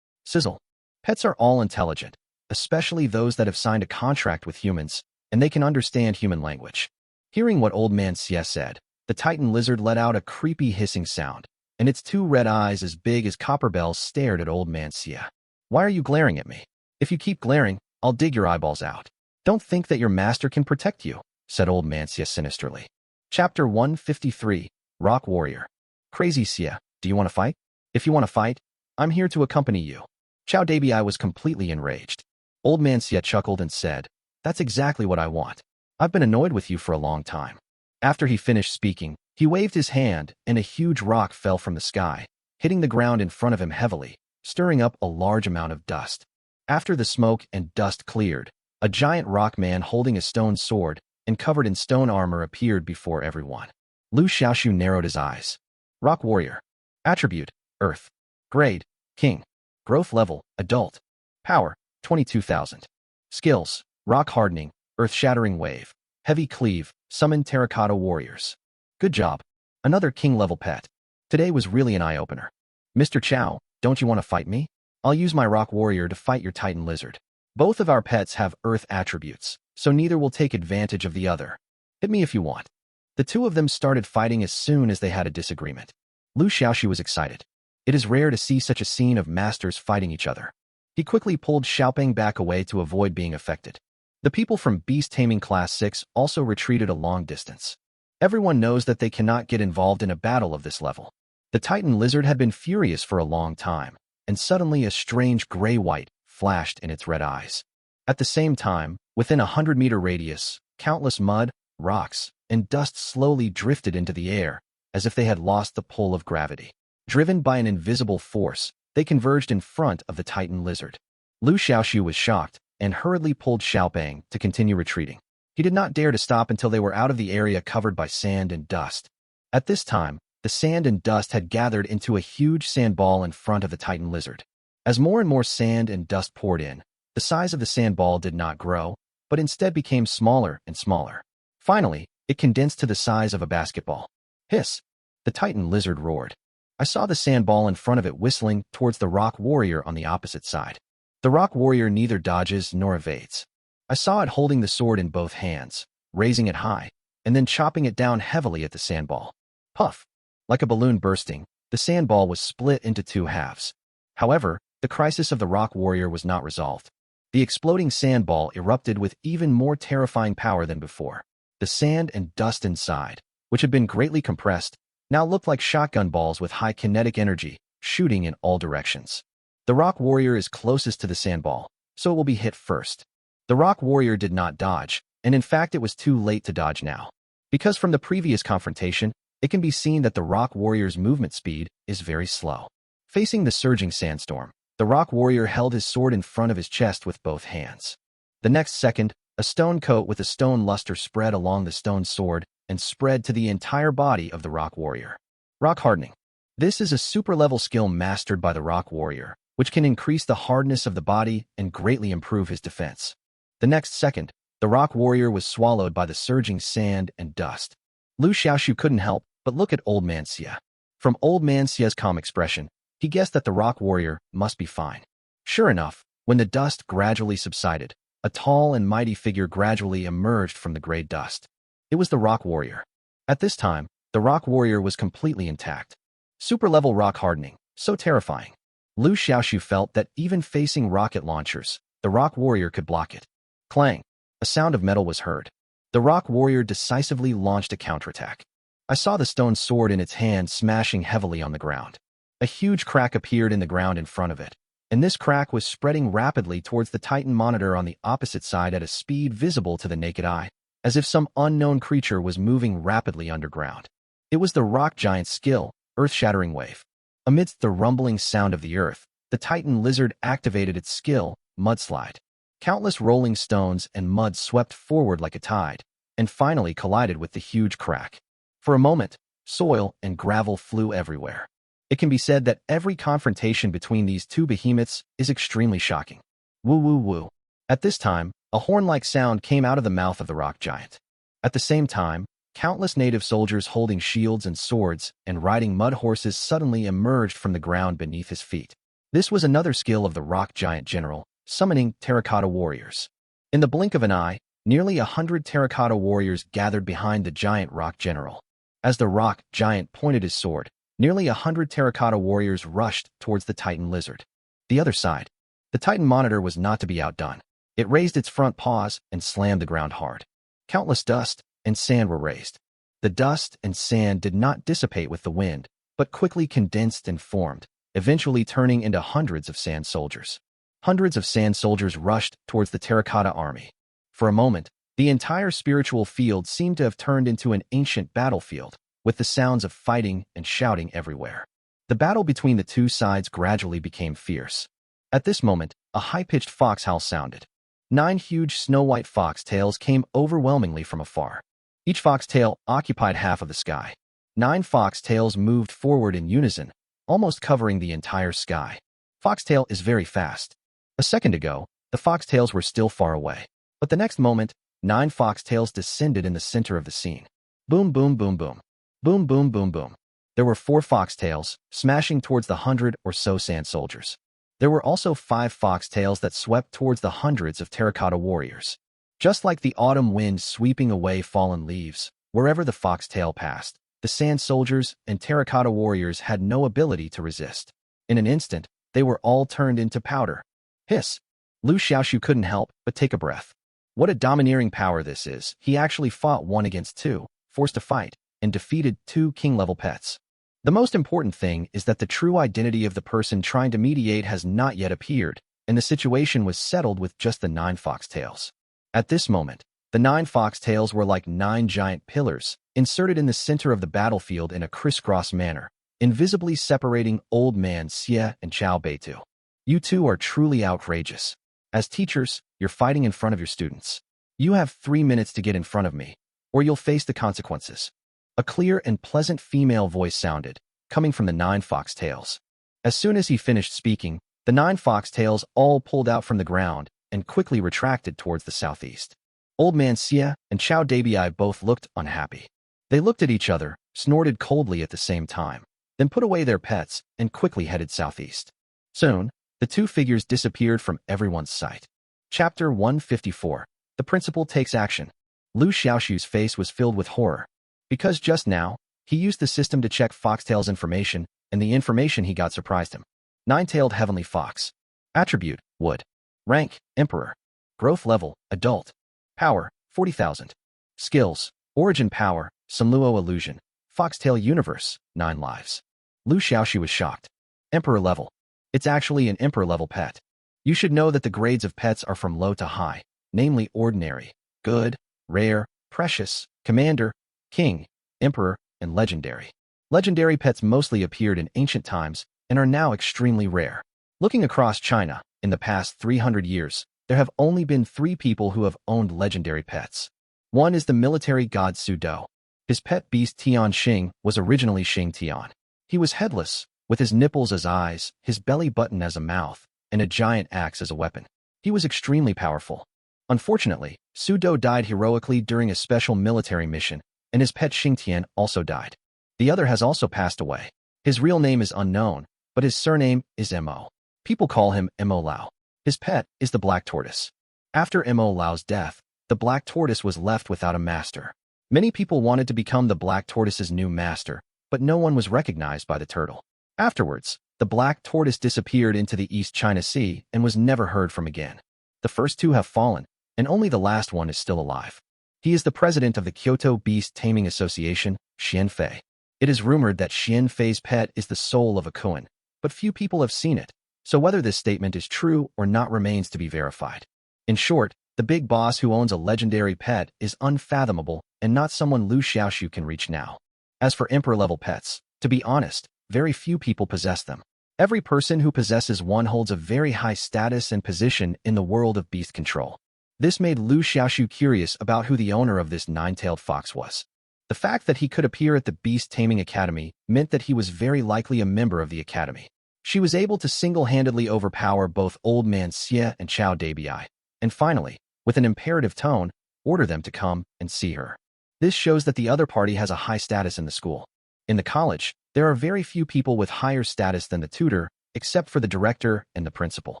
Sizzle. Pets are all intelligent, especially those that have signed a contract with humans, and they can understand human language. Hearing what Old Man Xia said, the Titan lizard let out a creepy hissing sound, and its two red eyes as big as copper bells stared at Old Man Xia. "Why are you glaring at me? If you keep glaring, I'll dig your eyeballs out. Don't think that your master can protect you," said Old Man Xia sinisterly. Chapter 153, Rock Warrior. Crazy Xia, do you want to fight? If you want to fight, I'm here to accompany you. Chow Dabii was completely enraged. Old Man Xia chuckled and said, "That's exactly what I want. I've been annoyed with you for a long time." After he finished speaking, he waved his hand and a huge rock fell from the sky, hitting the ground in front of him heavily, stirring up a large amount of dust. After the smoke and dust cleared, a giant rock man holding a stone sword and covered in stone armor appeared before everyone. Liu Xiaoxu narrowed his eyes. Rock Warrior. Attribute, Earth. Grade, King. Growth level, Adult. Power, 22,000. Skills, Rock Hardening, Earth-Shattering Wave, Heavy Cleave, Summon Terracotta Warriors. Good job. Another king-level pet. Today was really an eye-opener. Mr. Chow, don't you want to fight me? I'll use my Rock Warrior to fight your Titan Lizard. Both of our pets have Earth attributes, so neither will take advantage of the other. Hit me if you want. The two of them started fighting as soon as they had a disagreement. Liu Xiaoxu was excited. It is rare to see such a scene of masters fighting each other. He quickly pulled Xiaopeng back away to avoid being affected. The people from Beast Taming Class 6 also retreated a long distance. Everyone knows that they cannot get involved in a battle of this level. The Titan Lizard had been furious for a long time, and suddenly a strange gray-white flashed in its red eyes. At the same time, within a 100-meter radius, countless mud, rocks, and dust slowly drifted into the air, as if they had lost the pull of gravity. Driven by an invisible force, they converged in front of the Titan Lizard. Liu Xiaoxu was shocked and hurriedly pulled Xiaopeng to continue retreating. He did not dare to stop until they were out of the area covered by sand and dust. At this time, the sand and dust had gathered into a huge sandball in front of the Titan Lizard. As more and more sand and dust poured in, the size of the sandball did not grow, but instead became smaller and smaller. Finally, it condensed to the size of a basketball. Hiss! The Titan Lizard roared. I saw the sandball in front of it whistling towards the Rock Warrior on the opposite side. The Rock Warrior neither dodges nor evades. I saw it holding the sword in both hands, raising it high, and then chopping it down heavily at the sandball. Puff! Like a balloon bursting, the sandball was split into two halves. However, the crisis of the Rock Warrior was not resolved. The exploding sand ball erupted with even more terrifying power than before. The sand and dust inside, which had been greatly compressed, now looked like shotgun balls with high kinetic energy, shooting in all directions. The rock warrior is closest to the sandball, so it will be hit first. The rock warrior did not dodge, and in fact it was too late to dodge now. Because from the previous confrontation, it can be seen that the rock warrior's movement speed is very slow. Facing the surging sandstorm, the rock warrior held his sword in front of his chest with both hands. The next second, a stone coat with a stone luster spread along the stone sword and spread to the entire body of the rock warrior. Rock hardening. This is a super-level skill mastered by the rock warrior, which can increase the hardness of the body and greatly improve his defense. The next second, the rock warrior was swallowed by the surging sand and dust. Liu Xiaoxu couldn't help but look at Old Man Xie. From Old Man Xie's calm expression, he guessed that the rock warrior must be fine. Sure enough, when the dust gradually subsided, a tall and mighty figure gradually emerged from the gray dust. It was the rock warrior. At this time, the rock warrior was completely intact. Super-level rock hardening, so terrifying. Liu Xiaoxu felt that even facing rocket launchers, the rock warrior could block it. Clang! A sound of metal was heard. The rock warrior decisively launched a counterattack. I saw the stone sword in its hand smashing heavily on the ground. A huge crack appeared in the ground in front of it, and this crack was spreading rapidly towards the Titan monitor on the opposite side at a speed visible to the naked eye, as if some unknown creature was moving rapidly underground. It was the rock giant's skill, earth-shattering wave. Amidst the rumbling sound of the earth, the Titan lizard activated its skill, mudslide. Countless rolling stones and mud swept forward like a tide, and finally collided with the huge crack. For a moment, soil and gravel flew everywhere. It can be said that every confrontation between these two behemoths is extremely shocking. Woo woo woo. At this time, a horn-like sound came out of the mouth of the rock giant. At the same time, countless native soldiers holding shields and swords and riding mud horses suddenly emerged from the ground beneath his feet. This was another skill of the rock giant general, summoning terracotta warriors. In the blink of an eye, nearly 100 terracotta warriors gathered behind the giant rock general. As the rock giant pointed his sword, nearly 100 terracotta warriors rushed towards the Titan lizard. The other side. The Titan monitor was not to be outdone. It raised its front paws and slammed the ground hard. Countless dust and sand were raised. The dust and sand did not dissipate with the wind, but quickly condensed and formed, eventually turning into hundreds of sand soldiers. Hundreds of sand soldiers rushed towards the terracotta army. For a moment, the entire spiritual field seemed to have turned into an ancient battlefield, with the sounds of fighting and shouting everywhere. The battle between the two sides gradually became fierce. At this moment, a high-pitched fox howl sounded. 9 huge snow-white foxtails came overwhelmingly from afar. Each foxtail occupied half of the sky. 9 foxtails moved forward in unison, almost covering the entire sky. Foxtail is very fast. A second ago, the foxtails were still far away. But the next moment, 9 foxtails descended in the center of the scene. Boom, boom, boom, boom. Boom, boom, boom, boom. There were 4 foxtails, smashing towards the 100 or so sand soldiers. There were also 5 foxtails that swept towards the hundreds of terracotta warriors. Just like the autumn wind sweeping away fallen leaves, wherever the foxtail passed, the sand soldiers and terracotta warriors had no ability to resist. In an instant, they were all turned into powder. Hiss! Liu Xiaoxu couldn't help but take a breath. What a domineering power this is. He actually fought 1 against 2, forced to fight, and defeated 2 king-level pets. The most important thing is that the true identity of the person trying to mediate has not yet appeared, and the situation was settled with just the 9 foxtails. At this moment, the 9 foxtails were like 9 giant pillars, inserted in the center of the battlefield in a crisscross manner, invisibly separating Old Man Xie and Chao Beitu. You two are truly outrageous. As teachers, you're fighting in front of your students. You have 3 minutes to get in front of me, or you'll face the consequences. A clear and pleasant female voice sounded, coming from the 9 foxtails. As soon as he finished speaking, the 9 foxtails all pulled out from the ground and quickly retracted towards the southeast. Old Man Xie and Chao Deibai both looked unhappy. They looked at each other, snorted coldly at the same time, then put away their pets and quickly headed southeast. Soon, the 2 figures disappeared from everyone's sight. Chapter 154. The Principal Takes Action. Liu Xiaoxu's face was filled with horror. Because just now, he used the system to check Foxtail's information, and the information he got surprised him. 9-tailed Heavenly Fox. Attribute, Wood.
Rank, Emperor. Growth level, Adult. Power, 40,000. Skills, Origin Power, Sunluo Illusion. Foxtail Universe, 9 lives. Liu Xiaoxu was shocked. Emperor level. It's actually an Emperor level pet. You should know that the grades of pets are from low to high, namely ordinary, good, rare, precious, commander, king, emperor, and legendary. Legendary pets mostly appeared in ancient times and are now extremely rare. Looking across China, in the past 300 years, there have only been 3 people who have owned legendary pets. One is the military god Su Do. His pet beast Tian Xing was originally Xing Tian. He was headless, with his nipples as eyes, his belly button as a mouth, and a giant axe as a weapon. He was extremely powerful. Unfortunately, Su Do died heroically during a special military mission, and his pet Xing Tian also died. The other has also passed away. His real name is unknown, but his surname is Mo. People call him Mo Lao. His pet is the black tortoise. After Mo Lao's death, the black tortoise was left without a master. Many people wanted to become the black tortoise's new master, but no one was recognized by the turtle. Afterwards, the black tortoise disappeared into the East China Sea and was never heard from again. The first 2 have fallen, and only the last one is still alive. He is the president of the Kyoto Beast Taming Association, Xian Fei. It is rumored that Xian Fei's pet is the soul of a koan, but few people have seen it, so whether this statement is true or not remains to be verified. In short, the big boss who owns a legendary pet is unfathomable and not someone Liu Xiaoxu can reach now. As for Emperor-level pets, to be honest, very few people possess them. Every person who possesses one holds a very high status and position in the world of beast control. This made Liu Xiaoxu curious about who the owner of this 9-tailed fox was. The fact that he could appear at the Beast Taming Academy meant that he was very likely a member of the academy. She was able to single-handedly overpower both Old Man Xie and Chao Deibai, and finally, with an imperative tone, order them to come and see her. This shows that the other party has a high status in the school. In the college, there are very few people with higher status than the tutor, except for the director and the principal.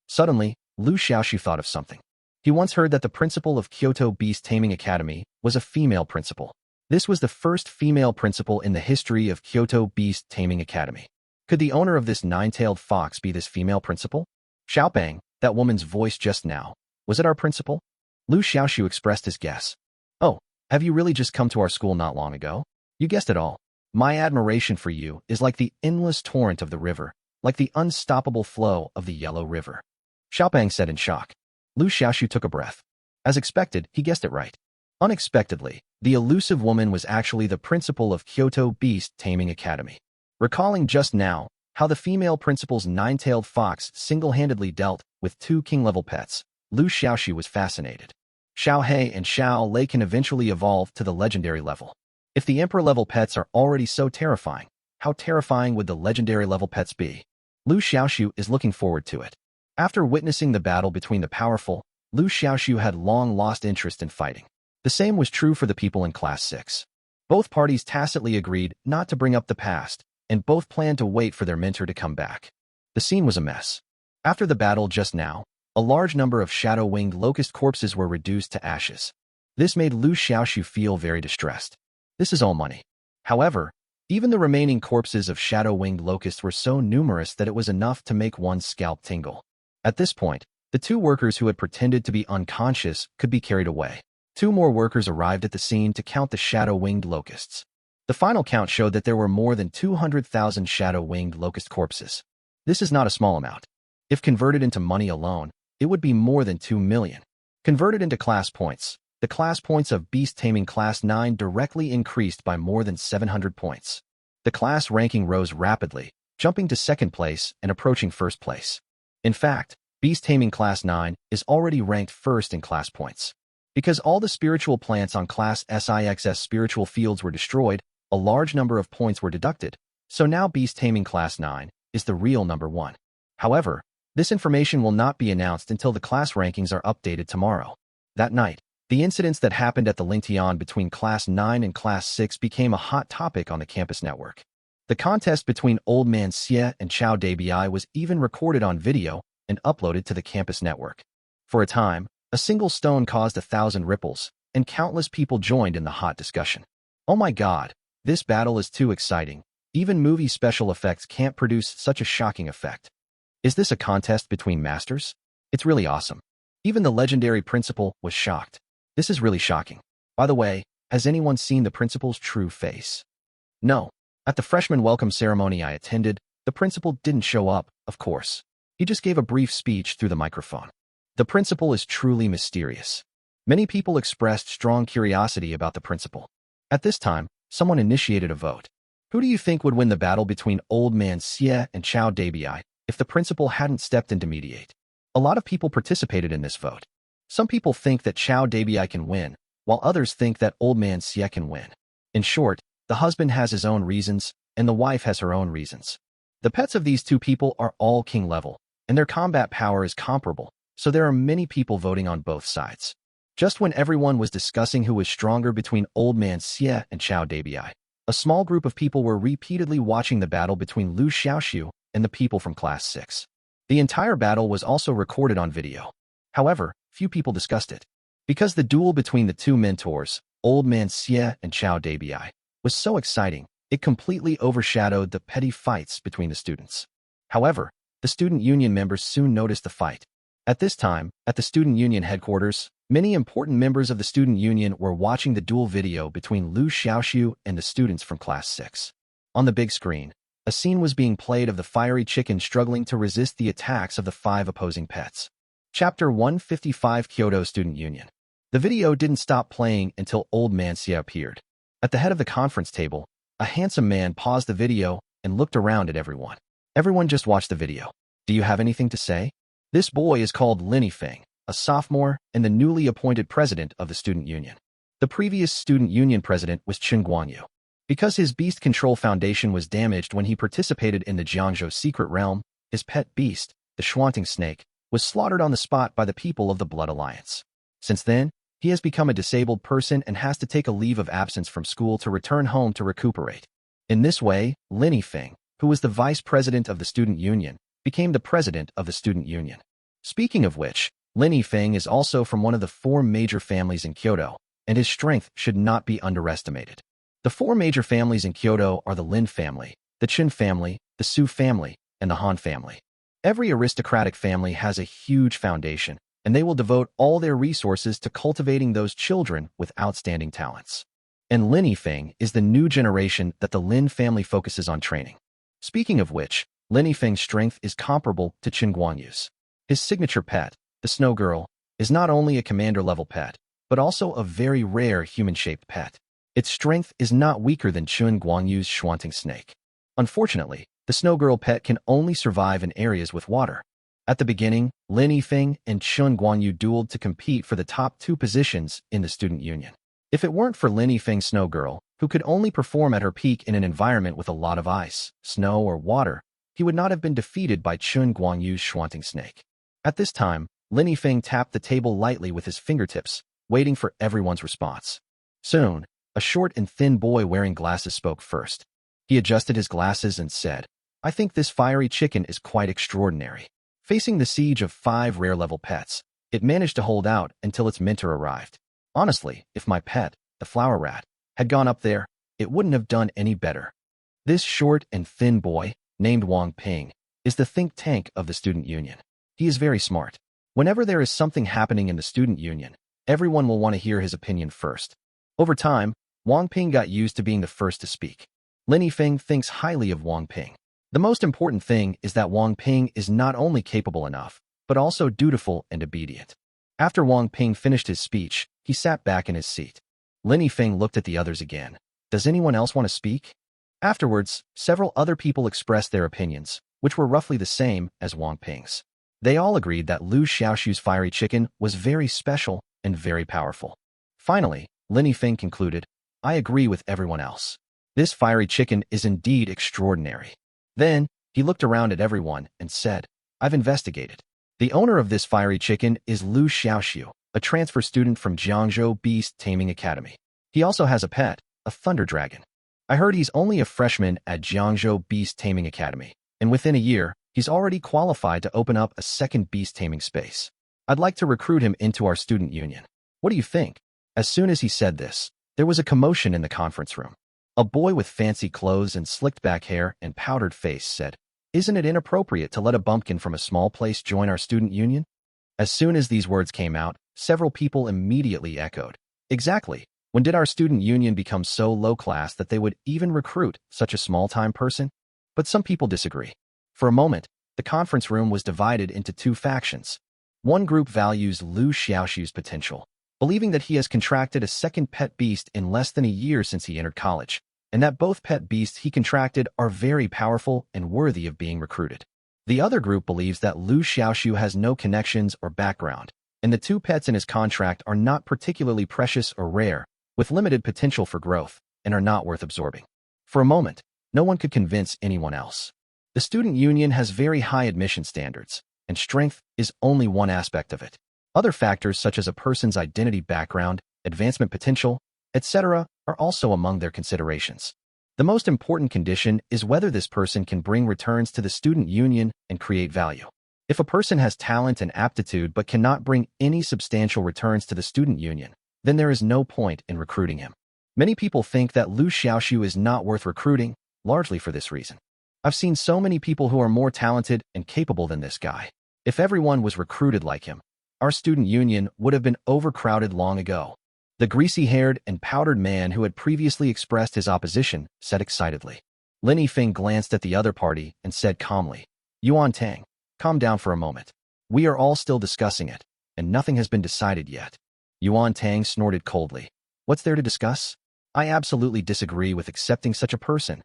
Suddenly, Liu Xiaoxu thought of something. He once heard that the principal of Kyoto Beast Taming Academy was a female principal. This was the first female principal in the history of Kyoto Beast Taming Academy. Could the owner of this 9-tailed fox be this female principal? Xiaopang, that woman's voice just now, was it our principal? Liu Xiaoxu expressed his guess. Oh, have you really just come to our school not long ago? You guessed it all. My admiration for you is like the endless torrent of the river, like the unstoppable flow of the Yellow River. Xiaopang said in shock. Liu Xiaoxu took a breath. As expected, he guessed it right. Unexpectedly, the elusive woman was actually the principal of Kyoto Beast Taming Academy. Recalling just now how the female principal's 9-tailed fox single-handedly dealt with 2 king-level pets, Liu Xiaoxu was fascinated. Xiao He and Xiao Lei can eventually evolve to the legendary level. If the emperor-level pets are already so terrifying, how terrifying would the legendary-level pets be? Liu Xiaoxu is looking forward to it. After witnessing the battle between the powerful, Liu Xiaoxu had long lost interest in fighting. The same was true for the people in Class 6. Both parties tacitly agreed not to bring up the past, and both planned to wait for their mentor to come back. The scene was a mess. After the battle just now, a large number of shadow-winged locust corpses were reduced to ashes. This made Liu Xiaoxu feel very distressed. This is all money. However, even the remaining corpses of shadow-winged locusts were so numerous that it was enough to make one's scalp tingle. At this point, the 2 workers who had pretended to be unconscious could be carried away. 2 more workers arrived at the scene to count the shadow-winged locusts. The final count showed that there were more than 200,000 shadow-winged locust corpses. This is not a small amount. If converted into money alone, it would be more than 2 million. Converted into class points, the class points of Beast Taming Class 9 directly increased by more than 700 points. The class ranking rose rapidly, jumping to 2nd place and approaching 1st place. In fact, Beast Taming Class 9 is already ranked 1st in class points. Because all the spiritual plants on Class SIX's spiritual fields were destroyed, a large number of points were deducted, so now Beast Taming Class 9 is the real number 1. However, this information will not be announced until the class rankings are updated tomorrow. That night, the incidents that happened at the Lingtian between Class 9 and Class 6 became a hot topic on the campus network. The contest between Old Man Xie and Chao Deibai was even recorded on video and uploaded to the campus network. For a time, a single stone caused 1,000 ripples, and countless people joined in the hot discussion. Oh my god, this battle is too exciting. Even movie special effects can't produce such a shocking effect. Is this a contest between masters? It's really awesome. Even the legendary principal was shocked. This is really shocking. By the way, has anyone seen the principal's true face? No. At the freshman welcome ceremony I attended, the principal didn't show up, of course. He just gave a brief speech through the microphone. The principal is truly mysterious. Many people expressed strong curiosity about the principal. At this time, someone initiated a vote. Who do you think would win the battle between Old Man Xie and Xiao Dabi if the principal hadn't stepped in to mediate? A lot of people participated in this vote. Some people think that Xiao Dabi can win, while others think that Old Man Xie can win. In short, the husband has his own reasons, and the wife has her own reasons. The pets of these two people are all king level, and their combat power is comparable, so there are many people voting on both sides. Just when everyone was discussing who was stronger between Old Man Xie and Xiao Dabi, a small group of people were repeatedly watching the battle between Liu Xiaoxu and the people from Class 6. The entire battle was also recorded on video. However, few people discussed it. Because the duel between the two mentors, Old Man Xie and Xiao Dabi, was so exciting, it completely overshadowed the petty fights between the students. However, the student union members soon noticed the fight. At this time, at the student union headquarters, many important members of the student union were watching the duel video between Liu Xiaoxu and the students from Class 6. On the big screen, a scene was being played of the fiery chicken struggling to resist the attacks of the 5 opposing pets. Chapter 155 Kyoto Student Union. The video didn't stop playing until Old Man Xie appeared. At the head of the conference table, a handsome man paused the video and looked around at everyone. Everyone just watched the video. Do you have anything to say? This boy is called Lin Feng, a sophomore and the newly appointed president of the student union. The previous student union president was Chen Guanyu. Because his beast control foundation was damaged when he participated in the Jiangzhou secret realm, his pet beast, the Schwanting snake, was slaughtered on the spot by the people of the Blood Alliance. Since then, he has become a disabled person and has to take a leave of absence from school to return home to recuperate. In this way, Lin Feng, who was the vice president of the student union, became the president of the student union. Speaking of which, Lin Feng is also from one of the 4 major families in Kyoto, and his strength should not be underestimated. The 4 major families in Kyoto are the Lin family, the Chen family, the Su family, and the Han family. Every aristocratic family has a huge foundation, and they will devote all their resources to cultivating those children with outstanding talents. And Lin Feng is the new generation that the Lin family focuses on training. Speaking of which, Lin Feng's strength is comparable to Chen Guanyu's. His signature pet, the Snow Girl, is not only a commander-level pet, but also a very rare human-shaped pet. Its strength is not weaker than Chen Guanyu's Schwanting snake. Unfortunately, the Snow Girl pet can only survive in areas with water. At the beginning, Lin Feng and Chen Guanyu dueled to compete for the top 2 positions in the student union. If it weren't for Lin Feng's Snow Girl, who could only perform at her peak in an environment with a lot of ice, snow, or water, he would not have been defeated by Chen Guanyu's Schwanting snake. At this time, Lin Feng tapped the table lightly with his fingertips, waiting for everyone's response. Soon, a short and thin boy wearing glasses spoke first. He adjusted his glasses and said, "I think this fiery chicken is quite extraordinary." Facing the siege of 5 rare-level pets, it managed to hold out until its mentor arrived. Honestly, if my pet, the flower rat, had gone up there, it wouldn't have done any better. This short and thin boy, named Wang Ping, is the think tank of the student union. He is very smart. Whenever there is something happening in the student union, everyone will want to hear his opinion first. Over time, Wang Ping got used to being the first to speak. Lin Feng thinks highly of Wang Ping. The most important thing is that Wang Ping is not only capable enough, but also dutiful and obedient. After Wang Ping finished his speech, he sat back in his seat. Lin Feng looked at the others again. Does anyone else want to speak? Afterwards, several other people expressed their opinions, which were roughly the same as Wang Ping's. They all agreed that Liu Xiaoxu's fiery chicken was very special and very powerful. Finally, Lin Feng concluded, "I agree with everyone else. This fiery chicken is indeed extraordinary." Then, he looked around at everyone and said, "I've investigated. The owner of this fiery chicken is Liu Xiaoxu, a transfer student from Jiangzhou Beast Taming Academy. He also has a pet, a thunder dragon. I heard he's only a freshman at Jiangzhou Beast Taming Academy, and within a year, he's already qualified to open up a second beast taming space. I'd like to recruit him into our student union. What do you think?" As soon as he said this, there was a commotion in the conference room. A boy with fancy clothes and slicked back hair and powdered face said, "Isn't it inappropriate to let a bumpkin from a small place join our student union?" As soon as these words came out, several people immediately echoed. Exactly. When did our student union become so low class that they would even recruit such a small-time person? But some people disagree. For a moment, the conference room was divided into two factions. One group values Liu Xiaoxu's potential, believing that he has contracted a second pet beast in less than a year since he entered college, and that both pet beasts he contracted are very powerful and worthy of being recruited. The other group believes that Liu Xiaoxu has no connections or background, and the two pets in his contract are not particularly precious or rare, with limited potential for growth, and are not worth absorbing. For a moment, no one could convince anyone else. The student union has very high admission standards, and strength is only one aspect of it. Other factors such as a person's identity background, advancement potential, etc. are also among their considerations. The most important condition is whether this person can bring returns to the student union and create value. If a person has talent and aptitude but cannot bring any substantial returns to the student union, then there is no point in recruiting him. Many people think that Liu Xiaoxu is not worth recruiting, largely for this reason. I've seen so many people who are more talented and capable than this guy. If everyone was recruited like him, our student union would have been overcrowded long ago. The greasy-haired and powdered man who had previously expressed his opposition said excitedly. Lin Yifeng glanced at the other party and said calmly, Yuan Tang, calm down for a moment. We are all still discussing it, and nothing has been decided yet. Yuan Tang snorted coldly. What's there to discuss? I absolutely disagree with accepting such a person.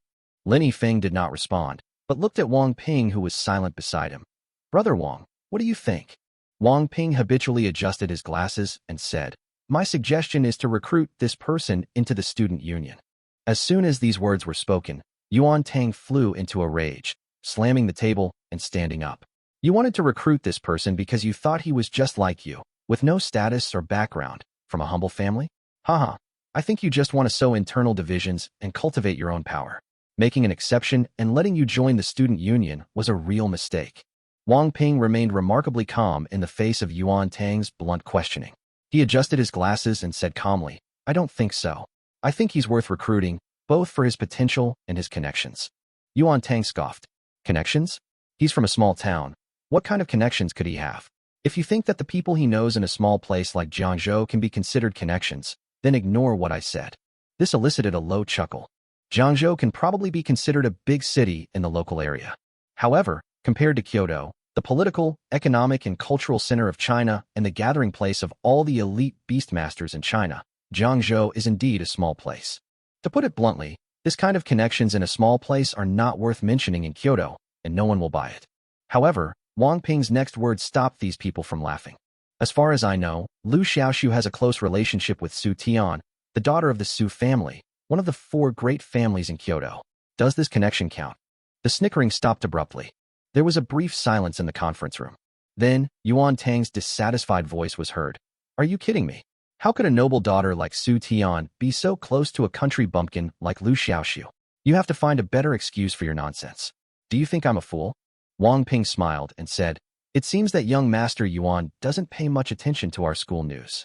Lin Yifeng did not respond, but looked at Wang Ping, who was silent beside him. Brother Wang, what do you think? Wang Ping habitually adjusted his glasses and said, My suggestion is to recruit this person into the student union. As soon as these words were spoken, Yuan Tang flew into a rage, slamming the table and standing up. You wanted to recruit this person because you thought he was just like you, with no status or background, from a humble family? Haha, I think you just want to sow internal divisions and cultivate your own power. Making an exception and letting you join the student union was a real mistake. Wang Ping remained remarkably calm in the face of Yuan Tang's blunt questioning. He adjusted his glasses and said calmly, I don't think so. I think he's worth recruiting, both for his potential and his connections. Yuan Tang scoffed. Connections? He's from a small town. What kind of connections could he have? If you think that the people he knows in a small place like Jiangzhou can be considered connections, then ignore what I said. This elicited a low chuckle. Jiangzhou can probably be considered a big city in the local area. However, compared to Kyoto, the political, economic, and cultural center of China and the gathering place of all the elite beastmasters in China, Jiangzhou is indeed a small place. To put it bluntly, this kind of connections in a small place are not worth mentioning in Kyoto, and no one will buy it. However, Wang Ping's next words stopped these people from laughing. As far as I know, Liu Xiaoxu has a close relationship with Su Tian, the daughter of the Su family, one of the 4 great families in Kyoto. Does this connection count? The snickering stopped abruptly. There was a brief silence in the conference room. Then, Yuan Tang's dissatisfied voice was heard. Are you kidding me? How could a noble daughter like Su Tian be so close to a country bumpkin like Liu Xiaoxu? You have to find a better excuse for your nonsense. Do you think I'm a fool? Wang Ping smiled and said, It seems that young Master Yuan doesn't pay much attention to our school news.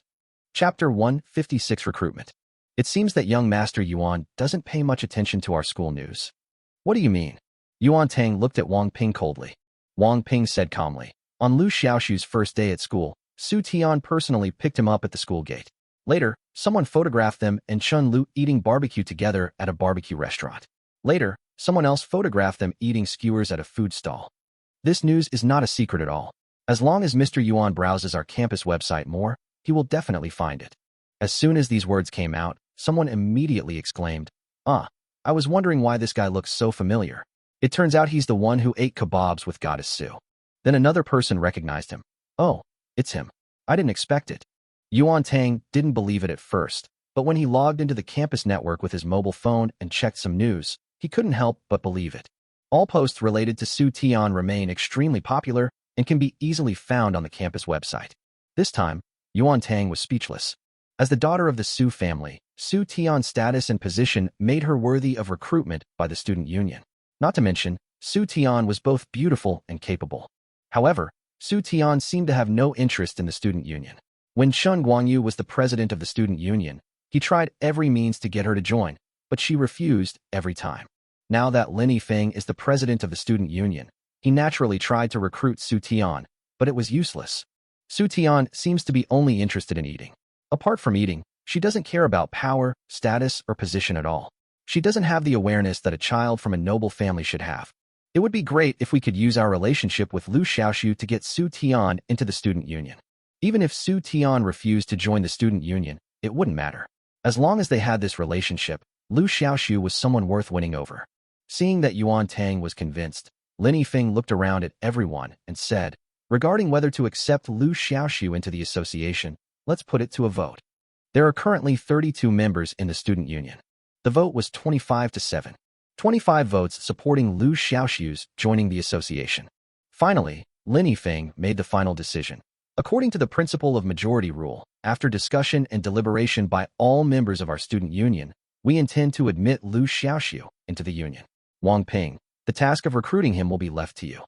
Chapter 156 Recruitment. It seems that young Master Yuan doesn't pay much attention to our school news. What do you mean? Yuan Tang looked at Wang Ping coldly. Wang Ping said calmly, On Liu Xiaoxu's first day at school, Su Tian personally picked him up at the school gate. Later, someone photographed them and Chun Lu eating barbecue together at a barbecue restaurant. Later, someone else photographed them eating skewers at a food stall. This news is not a secret at all. As long as Mr. Yuan browses our campus website more, he will definitely find it. As soon as these words came out, someone immediately exclaimed, I was wondering why this guy looks so familiar. It turns out he's the one who ate kebabs with Goddess Su. Then another person recognized him. Oh, it's him. I didn't expect it. Yuan Tang didn't believe it at first, but when he logged into the campus network with his mobile phone and checked some news, he couldn't help but believe it. All posts related to Su Tian remain extremely popular and can be easily found on the campus website. This time, Yuan Tang was speechless. As the daughter of the Su family, Su Tian's status and position made her worthy of recruitment by the student union. Not to mention, Su Tian was both beautiful and capable. However, Su Tian seemed to have no interest in the student union. When Chun Guangyu was the president of the student union, he tried every means to get her to join, but she refused every time. Now that Lin Yifeng is the president of the student union, he naturally tried to recruit Su Tian, but it was useless. Su Tian seems to be only interested in eating. Apart from eating, she doesn't care about power, status, or position at all. She doesn't have the awareness that a child from a noble family should have. It would be great if we could use our relationship with Liu Xiaoxu to get Su Tian into the student union. Even if Su Tian refused to join the student union, it wouldn't matter. As long as they had this relationship, Liu Xiaoxu was someone worth winning over. Seeing that Yuan Tang was convinced, Lin Yifeng looked around at everyone and said, regarding whether to accept Liu Xiaoxu into the association, let's put it to a vote. There are currently 32 members in the student union. The vote was 25-7. 25 votes supporting Liu Xiaoxu's joining the association. Finally, Lin Yifeng made the final decision. According to the principle of majority rule, after discussion and deliberation by all members of our student union, we intend to admit Liu Xiaoxu into the union. Wang Ping, the task of recruiting him will be left to you.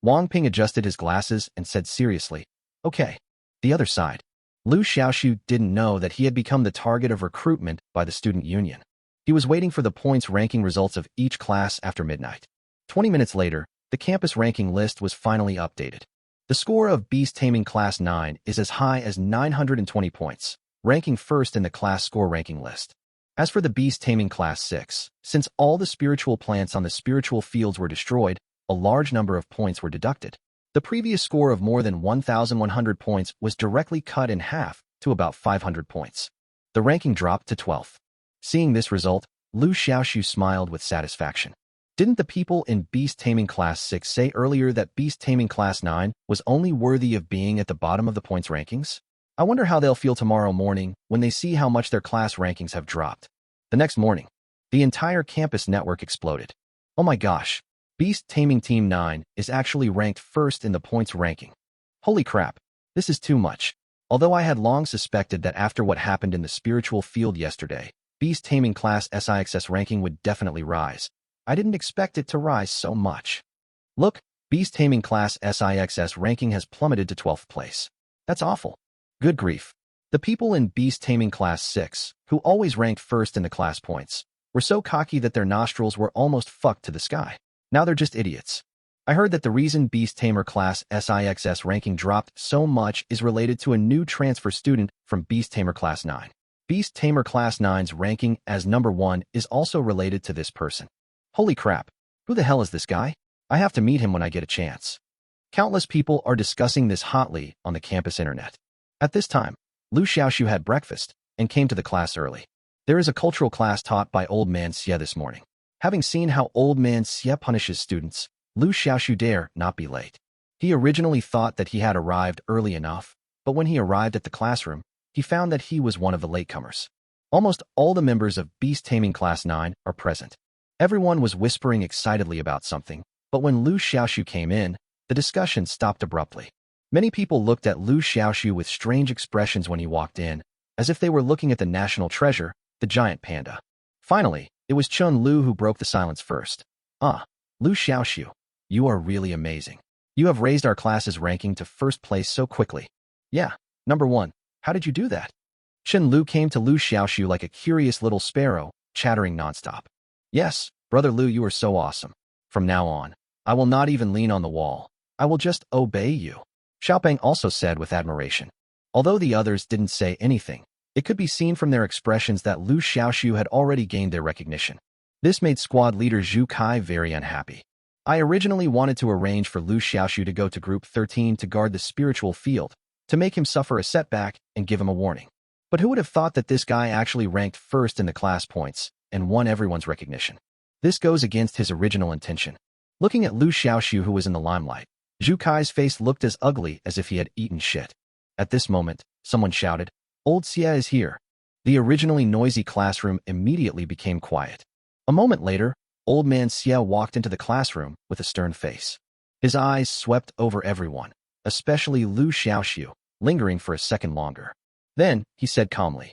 Wang Ping adjusted his glasses and said seriously, okay. The other side. Liu Xiaoxu didn't know that he had become the target of recruitment by the student union. He was waiting for the points ranking results of each class after midnight. 20 minutes later, the campus ranking list was finally updated. The score of Beast Taming Class 9 is as high as 920 points, ranking first in the class score ranking list. As for the Beast Taming Class 6, since all the spiritual plants on the spiritual fields were destroyed, a large number of points were deducted. The previous score of more than 1,100 points was directly cut in half to about 500 points. The ranking dropped to 12th. Seeing this result, Liu Xiaoxu smiled with satisfaction. Didn't the people in Beast Taming Class 6 say earlier that Beast Taming Class 9 was only worthy of being at the bottom of the points rankings? I wonder how they'll feel tomorrow morning when they see how much their class rankings have dropped. The next morning, the entire campus network exploded. Oh my gosh, Beast Taming Team 9 is actually ranked first in the points ranking. Holy crap, this is too much. Although I had long suspected that after what happened in the spiritual field yesterday, Beast Taming Class SIXS ranking would definitely rise, I didn't expect it to rise so much. Look, Beast Taming Class SIXS ranking has plummeted to 12th place. That's awful. Good grief. The people in Beast Taming Class 6, who always ranked first in the class points, were so cocky that their nostrils were almost fucked to the sky. Now they're just idiots. I heard that the reason Beast Tamer Class SIXS ranking dropped so much is related to a new transfer student from Beast Tamer Class 9. Beast Tamer Class 9's ranking as number 1 is also related to this person. Holy crap, who the hell is this guy? I have to meet him when I get a chance. Countless people are discussing this hotly on the campus internet. At this time, Liu Xiaoxu had breakfast and came to the class early. There is a cultural class taught by Old Man Xie this morning. Having seen how Old Man Xie punishes students, Liu Xiaoxu dare not be late. He originally thought that he had arrived early enough, but when he arrived at the classroom, he found that he was one of the latecomers. Almost all the members of Beast Taming Class 9 are present. Everyone was whispering excitedly about something, but when Liu Xiaoxu came in, the discussion stopped abruptly. Many people looked at Liu Xiaoxu with strange expressions when he walked in, as if they were looking at the national treasure, the giant panda. Finally, it was Chun Lu who broke the silence first. Ah, Liu Xiaoxu, you are really amazing. You have raised our class's ranking to first place so quickly. Yeah, number 1. How did you do that? Chun Lu came to Liu Xiaoxu like a curious little sparrow, chattering nonstop. Yes, Brother Liu, you are so awesome. From now on, I will not even lean on the wall. I will just obey you. Xiaopeng also said with admiration. Although the others didn't say anything, it could be seen from their expressions that Liu Xiaoxu had already gained their recognition. This made squad leader Zhu Kai very unhappy. I originally wanted to arrange for Liu Xiaoxu to go to Group 13 to guard the spiritual field, to make him suffer a setback and give him a warning. But who would have thought that this guy actually ranked first in the class points and won everyone's recognition? This goes against his original intention. Looking at Liu Xiaoxu, who was in the limelight, Zhu Kai's face looked as ugly as if he had eaten shit. At this moment, someone shouted, "Old Xie is here." The originally noisy classroom immediately became quiet. A moment later, Old Man Xie walked into the classroom with a stern face. His eyes swept over everyone, especially Liu Xiaoxu, lingering for a second longer. Then, he said calmly,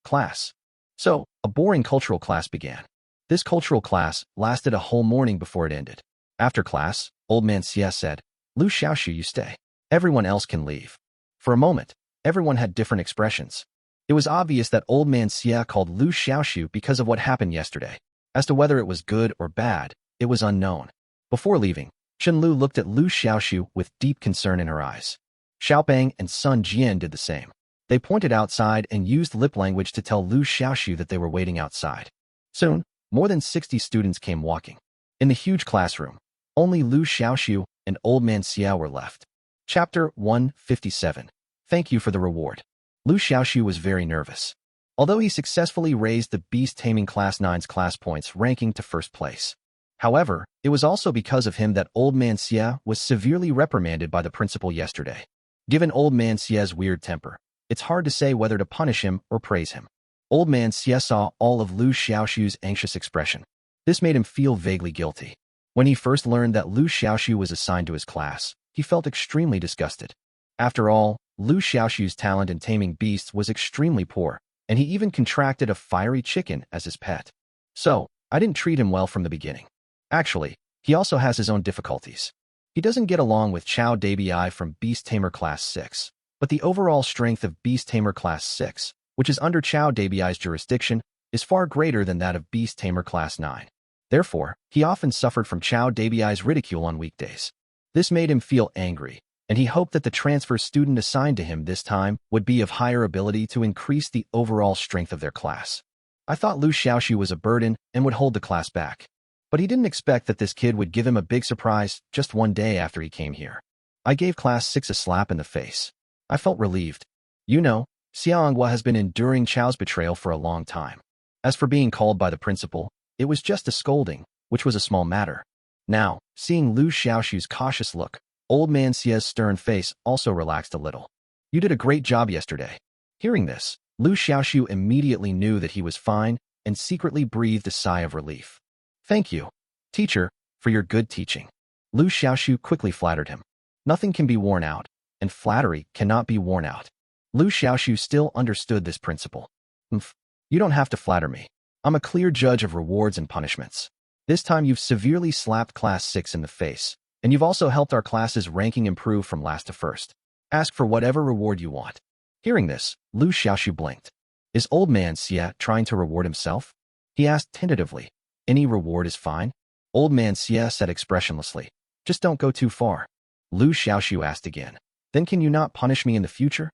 "Class." So, a boring cultural class began. This cultural class lasted a whole morning before it ended. After class, Old Man Xie said, "Liu Xiaoxu, you stay. Everyone else can leave." For a moment, everyone had different expressions. It was obvious that Old Man Xie called Liu Xiaoxu because of what happened yesterday. As to whether it was good or bad, it was unknown. Before leaving, Chen Lu looked at Liu Xiaoxu with deep concern in her eyes.
Xiaopeng and Sun Jian did the same. They pointed outside and used lip language to tell Liu Xiaoxu that they were waiting outside. Soon, more than 60 students came walking. In the huge classroom, only Liu Xiaoxu and Old Man Xiao were left. Chapter 157. Thank you for the reward. Liu Xiaoxu was very nervous. Although he successfully raised the Beast Taming Class 9's class points ranking to first place. However, it was also because of him that Old Man Xia was severely reprimanded by the principal yesterday. Given Old Man Xia's weird temper, it's hard to say whether to punish him or praise him. Old Man Xia saw all of Liu Xiaoxu's anxious expression. This made him feel vaguely guilty. When he first learned that Liu Xiaoxu was assigned to his class, he felt extremely disgusted. After all, Liu Xiaoxu's talent in taming beasts was extremely poor, and he even contracted a fiery chicken as his pet. So, I didn't treat him well from the beginning. Actually, he also has his own difficulties. He doesn't get along with Chao Dabi from Beast Tamer Class 6, but the overall strength of Beast Tamer Class 6, which is under Chao Dabi's jurisdiction, is far greater than that of Beast Tamer Class 9. Therefore, he often suffered from Chao Dabi's ridicule on weekdays. This made him feel angry, and he hoped that the transfer student assigned to him this time would be of higher ability to increase the overall strength of their class. I thought Liu Xiaoxu was a burden and would hold the class back. But he didn't expect that this kid would give him a big surprise just one day after he came here. I gave Class 6 a slap in the face. I felt relieved. You know, Xiaonghua has been enduring Chao's betrayal for a long time. As for being called by the principal, it was just a scolding, which was a small matter. Now, seeing Liu Xiaoxu's cautious look, Old Man Xia's stern face also relaxed a little. You did a great job yesterday. Hearing this, Liu Xiaoxu immediately knew that he was fine and secretly breathed a sigh of relief. Thank you, teacher, for your good teaching. Liu Xiaoxu quickly flattered him. Nothing can be worn out, and flattery cannot be worn out. Liu Xiaoxu still understood this principle. You don't have to flatter me. I'm a clear judge of rewards and punishments. This time you've severely slapped Class 6 in the face, and you've also helped our class's ranking improve from last to first. Ask for whatever reward you want. Hearing this, Liu Xiaoxu blinked. Is Old Man Xia trying to reward himself? He asked tentatively. Any reward is fine? Old Man Xia said expressionlessly. Just don't go too far. Liu Xiaoxu asked again. Then can you not punish me in the future?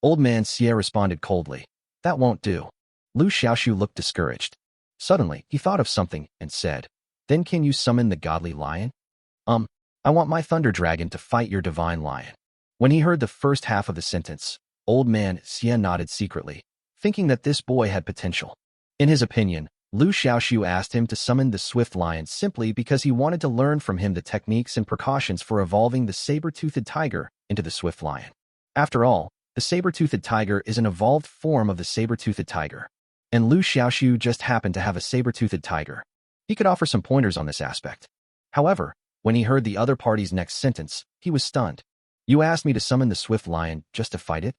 Old Man Xia responded coldly. That won't do. Liu Xiaoxu looked discouraged. Suddenly, he thought of something and said, Then can you summon the godly lion? I want my thunder dragon to fight your divine lion. When he heard the first half of the sentence, Old Man Xia nodded secretly, thinking that this boy had potential. In his opinion, Liu Xiaoxu asked him to summon the swift lion simply because he wanted to learn from him the techniques and precautions for evolving the saber-toothed tiger into the swift lion. After all, the saber-toothed tiger is an evolved form of the saber-toothed tiger, and Liu Xiaoxu just happened to have a saber-toothed tiger. He could offer some pointers on this aspect. However, when he heard the other party's next sentence, he was stunned. You asked me to summon the swift lion just to fight it?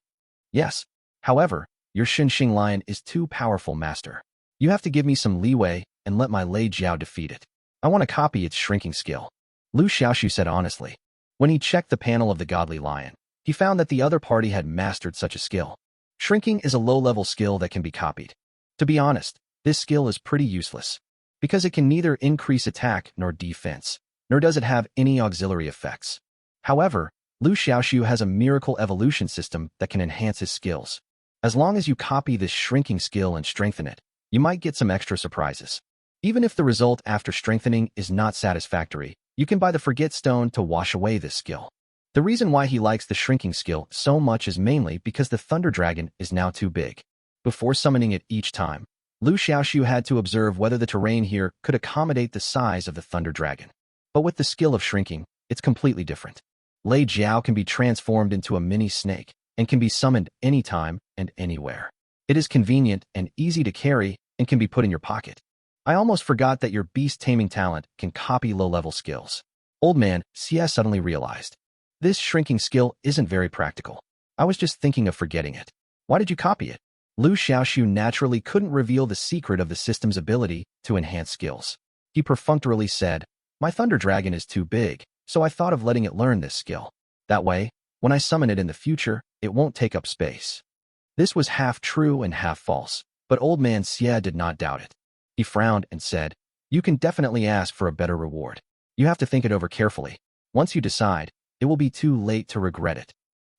Yes. However, your Xinxing lion is too powerful, master. You have to give me some leeway and let my Lei Jiao defeat it. I want to copy its shrinking skill. Liu Xiaoxu said honestly. When he checked the panel of the godly lion, he found that the other party had mastered such a skill. Shrinking is a low-level skill that can be copied. To be honest, this skill is pretty useless, because it can neither increase attack nor defense, nor does it have any auxiliary effects. However, Liu Xiaoxu has a miracle evolution system that can enhance his skills. As long as you copy this shrinking skill and strengthen it, you might get some extra surprises. Even if the result after strengthening is not satisfactory, you can buy the Forget Stone to wash away this skill. The reason why he likes the shrinking skill so much is mainly because the Thunder Dragon is now too big. Before summoning it each time, Liu Xiaoxu had to observe whether the terrain here could accommodate the size of the Thunder Dragon. But with the skill of shrinking, it's completely different. Lei Jiao can be transformed into a mini snake and can be summoned anytime and anywhere. It is convenient and easy to carry and can be put in your pocket. I almost forgot that your beast taming talent can copy low-level skills. Old Man Xia suddenly realized. This shrinking skill isn't very practical. I was just thinking of forgetting it. Why did you copy it? Liu Xiaoxu naturally couldn't reveal the secret of the system's ability to enhance skills. He perfunctorily said, My Thunder Dragon is too big, so I thought of letting it learn this skill. That way, when I summon it in the future, it won't take up space. This was half true and half false, but Old Man Xia did not doubt it. He frowned and said, You can definitely ask for a better reward. You have to think it over carefully. Once you decide, it will be too late to regret it.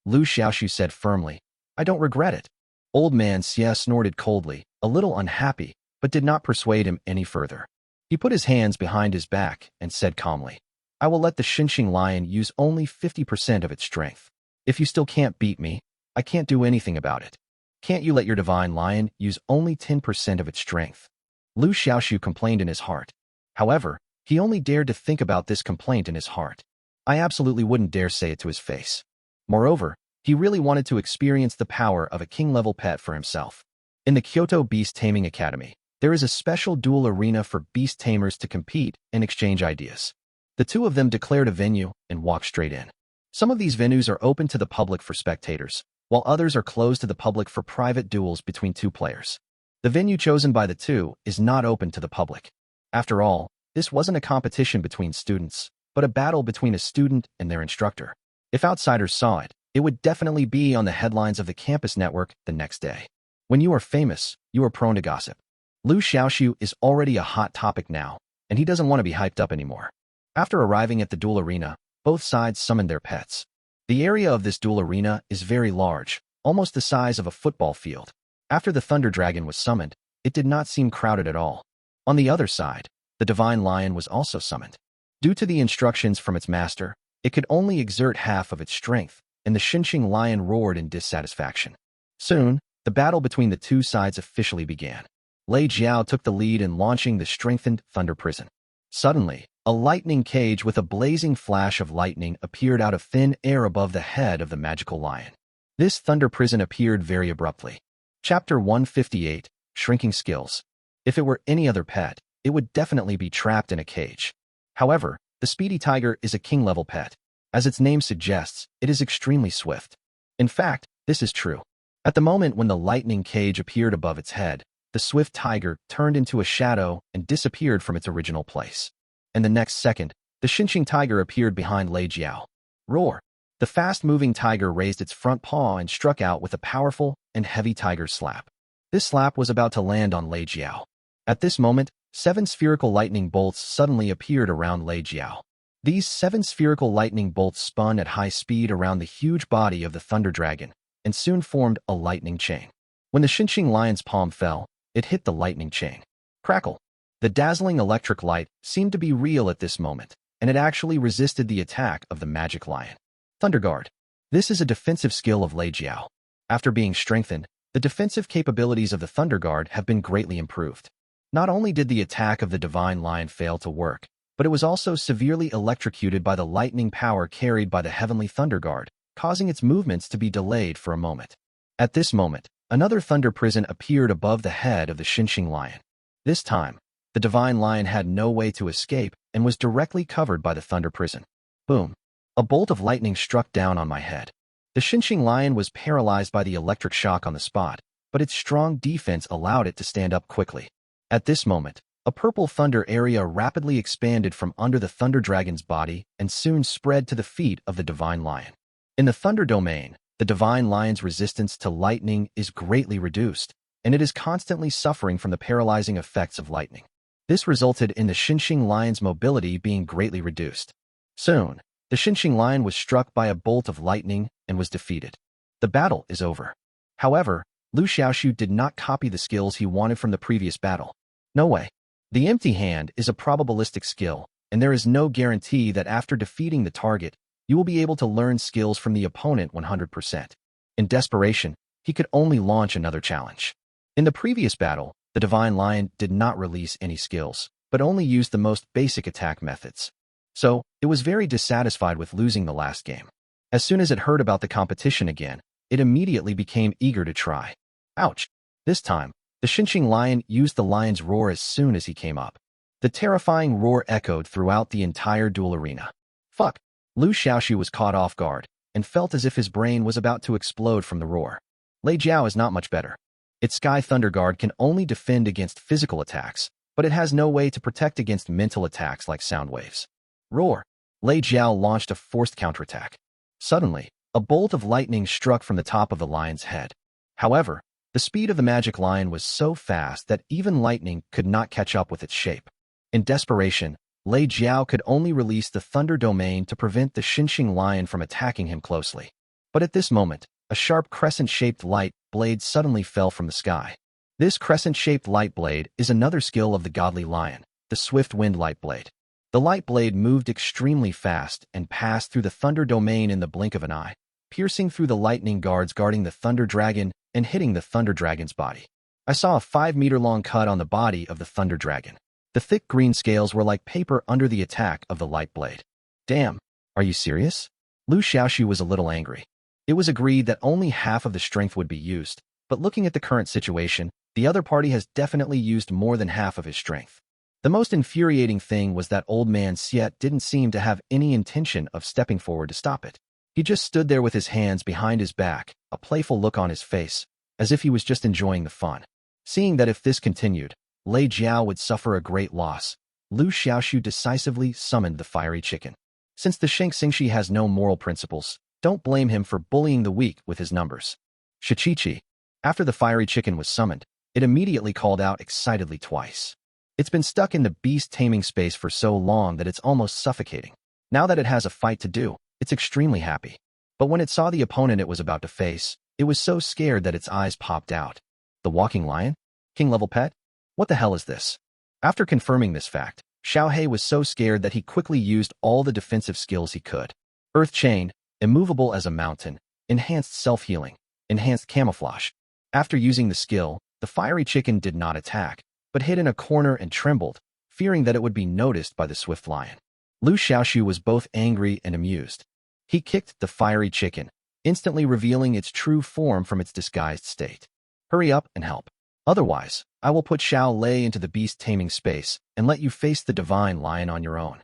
Liu Xiaoxu said firmly. I don't regret it. Old man Xie snorted coldly, a little unhappy, but did not persuade him any further. He put his hands behind his back and said calmly, I will let the Xinqing lion use only 50% of its strength. If you still can't beat me, I can't do anything about it. Can't you let your divine lion use only 10% of its strength? Liu Xiaoxu complained in his heart. However, he only dared to think about this complaint in his heart. I absolutely wouldn't dare say it to his face. Moreover, he really wanted to experience the power of a king-level pet for himself. In the Kyoto Beast Taming Academy, there is a special duel arena for beast tamers to compete and exchange ideas. The two of them declared a venue and walked straight in. Some of these venues are open to the public for spectators, while others are closed to the public for private duels between two players. The venue chosen by the two is not open to the public. After all, this wasn't a competition between students, but a battle between a student and their instructor. If outsiders saw it, it would definitely be on the headlines of the campus network the next day. When you are famous, you are prone to gossip. Liu Xiaoxu is already a hot topic now, and he doesn't want to be hyped up anymore. After arriving at the duel arena, both sides summoned their pets. The area of this duel arena is very large, almost the size of a football field. After the Thunder Dragon was summoned, it did not seem crowded at all. On the other side, the Divine Lion was also summoned. Due to the instructions from its master, it could only exert half of its strength, and the Xinqing Lion roared in dissatisfaction. Soon, the battle between the two sides officially began. Lei Jiao took the lead in launching the strengthened Thunder Prison. Suddenly, a lightning cage with a blazing flash of lightning appeared out of thin air above the head of the magical lion. This Thunder Prison appeared very abruptly. Chapter 158, Shrinking Skills. If it were any other pet, it would definitely be trapped in a cage. However, the Speedy Tiger is a king-level pet. As its name suggests, it is extremely swift. In fact, this is true. At the moment when the lightning cage appeared above its head, the swift tiger turned into a shadow and disappeared from its original place. And the next second, the Xinqing tiger appeared behind Lei Jiao. Roar! The fast-moving tiger raised its front paw and struck out with a powerful and heavy tiger slap. This slap was about to land on Lei Jiao. At this moment, 7 spherical lightning bolts suddenly appeared around Lei Jiao. These 7 spherical lightning bolts spun at high speed around the huge body of the Thunder Dragon and soon formed a lightning chain. When the Xinqing lion's palm fell, it hit the lightning chain. Crackle! The dazzling electric light seemed to be real at this moment, and it actually resisted the attack of the magic lion. Thunder Guard. This is a defensive skill of Lei Jiao. After being strengthened, the defensive capabilities of the Thunder Guard have been greatly improved. Not only did the attack of the Divine Lion fail to work, but it was also severely electrocuted by the lightning power carried by the Heavenly Thunder Guard, causing its movements to be delayed for a moment. At this moment, another Thunder Prison appeared above the head of the Xinqing Lion. This time, the Divine Lion had no way to escape and was directly covered by the Thunder Prison. Boom! A bolt of lightning struck down on my head. The Xinqing Lion was paralyzed by the electric shock on the spot, but its strong defense allowed it to stand up quickly. At this moment, a purple thunder area rapidly expanded from under the Thunder Dragon's body and soon spread to the feet of the Divine Lion. In the Thunder Domain, the Divine Lion's resistance to lightning is greatly reduced, and it is constantly suffering from the paralyzing effects of lightning. This resulted in the Xinqing Lion's mobility being greatly reduced. Soon, the Xinqing Lion was struck by a bolt of lightning and was defeated. The battle is over. However, Liu Xiaoxu did not copy the skills he wanted from the previous battle. No way. The Empty Hand is a probabilistic skill, and there is no guarantee that after defeating the target, you will be able to learn skills from the opponent 100%. In desperation, he could only launch another challenge. In the previous battle, the Divine Lion did not release any skills, but only used the most basic attack methods. So, it was very dissatisfied with losing the last game. As soon as it heard about the competition again, it immediately became eager to try. Ouch! This time, the Xinqing Lion used the lion's roar as soon as he came up. The terrifying roar echoed throughout the entire duel arena. Fuck! Liu Xiaoxu was caught off guard and felt as if his brain was about to explode from the roar. Lei Jiao is not much better. Its Sky Thunder Guard can only defend against physical attacks, but it has no way to protect against mental attacks like sound waves. Roar! Lei Jiao launched a forced counterattack. Suddenly, a bolt of lightning struck from the top of the lion's head. However, the speed of the magic lion was so fast that even lightning could not catch up with its shape. In desperation, Lei Jiao could only release the Thunder Domain to prevent the Xinqing Lion from attacking him closely. But at this moment, a sharp crescent-shaped light blade suddenly fell from the sky. This crescent-shaped light blade is another skill of the godly lion, the swift wind light blade. The light blade moved extremely fast and passed through the thunder domain in the blink of an eye, piercing through the lightning guards guarding the thunder dragon and hitting the thunder dragon's body. I saw a 5-meter-long cut on the body of the thunder dragon. The thick green scales were like paper under the attack of the light blade. Damn, are you serious? Liu Xiaoxu was a little angry. It was agreed that only half of the strength would be used, but looking at the current situation, the other party has definitely used more than half of his strength. The most infuriating thing was that old man Siet didn't seem to have any intention of stepping forward to stop it. He just stood there with his hands behind his back, a playful look on his face, as if he was just enjoying the fun. Seeing that if this continued, Lei Jiao would suffer a great loss, Liu Xiaoxu decisively summoned the fiery chicken. Since the Sheng Xingshi has no moral principles, don't blame him for bullying the weak with his numbers. Shichichi. After the fiery chicken was summoned, it immediately called out excitedly twice. It's been stuck in the beast taming space for so long that it's almost suffocating. Now that it has a fight to do, it's extremely happy. But when it saw the opponent it was about to face, it was so scared that its eyes popped out. The walking lion? King-level pet? What the hell is this? After confirming this fact, Xiaohei was so scared that he quickly used all the defensive skills he could. Earth Chain, immovable as a mountain, enhanced self-healing, enhanced camouflage. After using the skill, the fiery chicken did not attack, but hid in a corner and trembled, fearing that it would be noticed by the swift lion. Liu Xiaoxu was both angry and amused. He kicked the fiery chicken, instantly revealing its true form from its disguised state. Hurry up and help. Otherwise, I will put Xiao Lei into the beast taming space and let you face the divine lion on your own.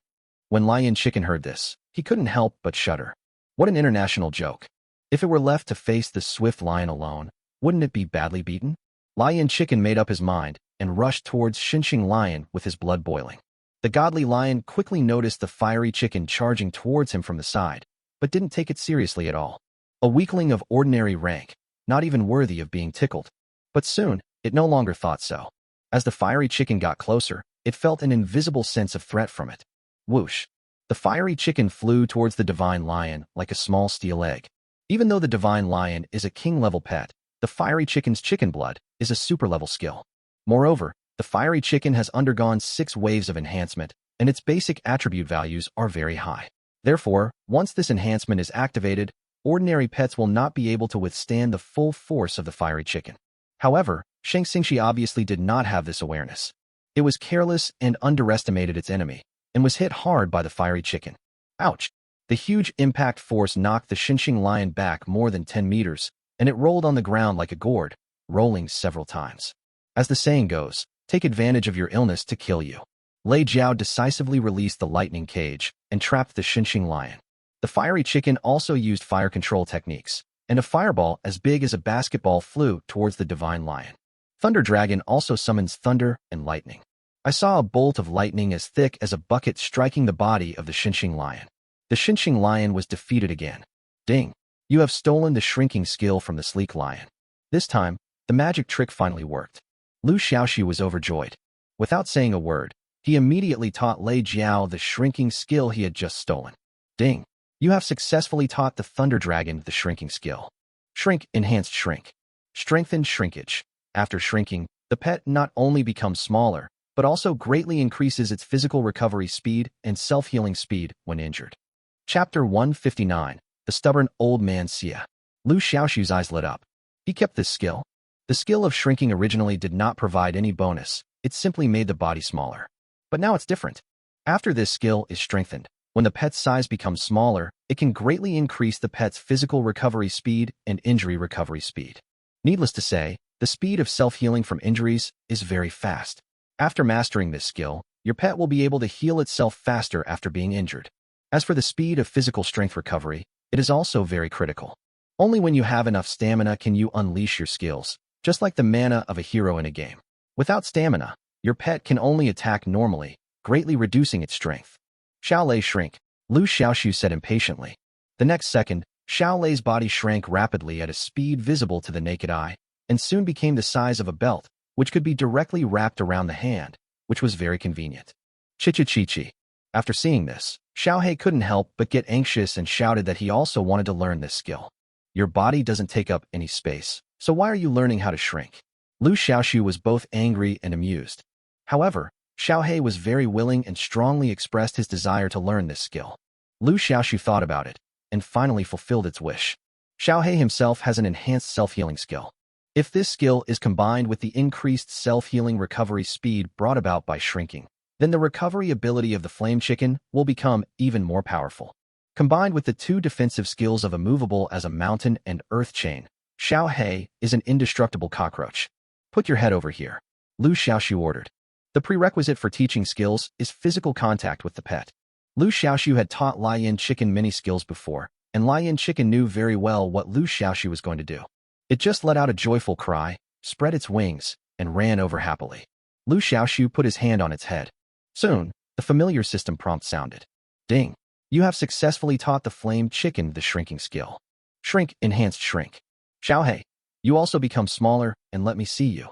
When Lion Chicken heard this, he couldn't help but shudder. What an international joke. If it were left to face the swift lion alone, wouldn't it be badly beaten? Lion Chicken made up his mind and rushed towards Xinxing Lion with his blood boiling. The godly lion quickly noticed the fiery chicken charging towards him from the side, but didn't take it seriously at all. A weakling of ordinary rank, not even worthy of being tickled. But soon, it no longer thought so. As the fiery chicken got closer, it felt an invisible sense of threat from it. Whoosh! The fiery chicken flew towards the divine lion like a small steel egg. Even though the divine lion is a king-level pet, the fiery chicken's chicken blood is a super-level skill. Moreover, the fiery chicken has undergone 6 waves of enhancement, and its basic attribute values are very high. Therefore, once this enhancement is activated, ordinary pets will not be able to withstand the full force of the fiery chicken. However, Sheng Xingshi obviously did not have this awareness. It was careless and underestimated its enemy, and was hit hard by the fiery chicken. Ouch! The huge impact force knocked the Xinxing lion back more than 10 meters, and it rolled on the ground like a gourd, rolling several times. As the saying goes, take advantage of your illness to kill you. Lei Jiao decisively released the lightning cage and trapped the Xinxing lion. The fiery chicken also used fire control techniques, and a fireball as big as a basketball flew towards the divine lion. Thunder Dragon also summons thunder and lightning. I saw a bolt of lightning as thick as a bucket striking the body of the Xinxing lion. The Xinxing lion was defeated again. Ding! You have stolen the shrinking skill from the sleek lion. This time, the magic trick finally worked. Liu Xiaoxu was overjoyed. Without saying a word, he immediately taught Lei Jiao the shrinking skill he had just stolen. Ding! You have successfully taught the Thunder Dragon the shrinking skill. Shrink, enhanced shrink. Strengthened shrinkage. After shrinking, the pet not only becomes smaller, but also greatly increases its physical recovery speed and self-healing speed when injured. Chapter 159, The Stubborn Old Man Xia. Liu Xiaoxu's eyes lit up. He kept this skill. The skill of shrinking originally did not provide any bonus, it simply made the body smaller. But now it's different. After this skill is strengthened, when the pet's size becomes smaller, it can greatly increase the pet's physical recovery speed and injury recovery speed. Needless to say, the speed of self-healing from injuries is very fast. After mastering this skill, your pet will be able to heal itself faster after being injured. As for the speed of physical strength recovery, it is also very critical. Only when you have enough stamina can you unleash your skills, just like the mana of a hero in a game. Without stamina, your pet can only attack normally, greatly reducing its strength. Xiao Lei shrink, Liu Xiaoxu said impatiently. The next second, Xiao Lei's body shrank rapidly at a speed visible to the naked eye, and soon became the size of a belt, which could be directly wrapped around the hand, which was very convenient. Chi-chi-chi-chi. After seeing this, Xiaohei couldn't help but get anxious and shouted that he also wanted to learn this skill. Your body doesn't take up any space, so why are you learning how to shrink? Liu Xiaoxu was both angry and amused. However, Xiaohei was very willing and strongly expressed his desire to learn this skill. Liu Xiaoxu thought about it, and finally fulfilled its wish. Xiaohei himself has an enhanced self-healing skill. If this skill is combined with the increased self-healing recovery speed brought about by shrinking, then the recovery ability of the flame chicken will become even more powerful. Combined with the two defensive skills of immovable as a mountain and earth chain, Xiaohei is an indestructible cockroach. Put your head over here, Liu Xiaoxu ordered. The prerequisite for teaching skills is physical contact with the pet. Liu Xiaoxu had taught Lion Chicken many skills before, and Lion Chicken knew very well what Liu Xiaoxu was going to do. It just let out a joyful cry, spread its wings, and ran over happily. Liu Xiaoxu put his hand on its head. Soon, the familiar system prompt sounded. Ding! You have successfully taught the flame chicken the shrinking skill. Shrink, enhanced shrink. Xiaohei, you also become smaller, and let me see you.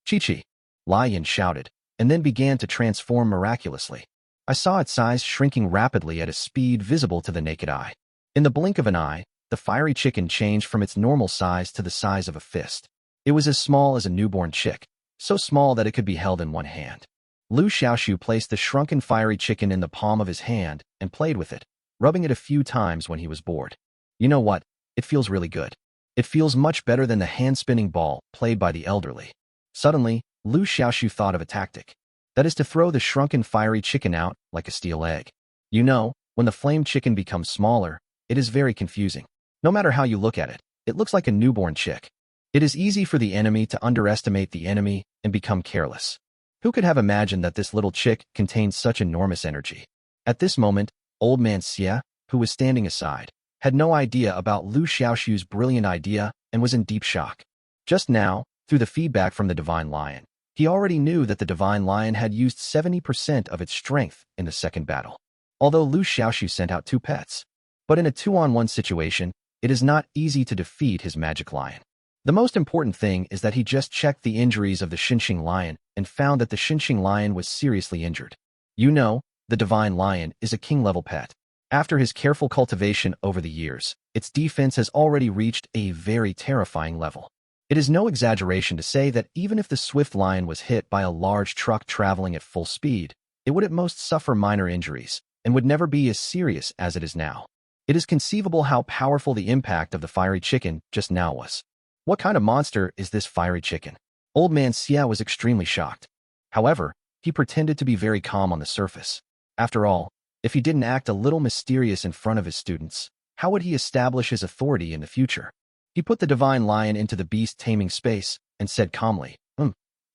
Chi-Chi! Lion shouted, and then began to transform miraculously. I saw its size shrinking rapidly at a speed visible to the naked eye. In the blink of an eye, the fiery chicken changed from its normal size to the size of a fist. It was as small as a newborn chick, so small that it could be held in one hand. Liu Xiaoxu placed the shrunken fiery chicken in the palm of his hand and played with it, rubbing it a few times when he was bored. You know what? It feels really good. It feels much better than the hand-spinning ball played by the elderly. Suddenly, Liu Xiaoxu thought of a tactic. That is to throw the shrunken fiery chicken out like a steel egg. You know, when the flame chicken becomes smaller, it is very confusing. No matter how you look at it, it looks like a newborn chick. It is easy for the enemy to underestimate the enemy and become careless. Who could have imagined that this little chick contained such enormous energy? At this moment, old man Xie, who was standing aside, had no idea about Liu Xiaoxu's brilliant idea and was in deep shock. Just now, through the feedback from the Divine Lion, he already knew that the Divine Lion had used 70% of its strength in the second battle. Although Liu Xiaoxu sent out 2 pets. But in a 2-on-1 situation, it is not easy to defeat his magic lion. The most important thing is that he just checked the injuries of the Xinxing lion and found that the Xinxing lion was seriously injured. You know, the Divine Lion is a king-level pet. After his careful cultivation over the years, its defense has already reached a very terrifying level. It is no exaggeration to say that even if the swift lion was hit by a large truck traveling at full speed, it would at most suffer minor injuries and would never be as serious as it is now. It is conceivable how powerful the impact of the fiery chicken just now was. What kind of monster is this fiery chicken? Old man Xia was extremely shocked. However, he pretended to be very calm on the surface. After all, if he didn't act a little mysterious in front of his students, how would he establish his authority in the future? He put the Divine Lion into the beast taming space and said calmly,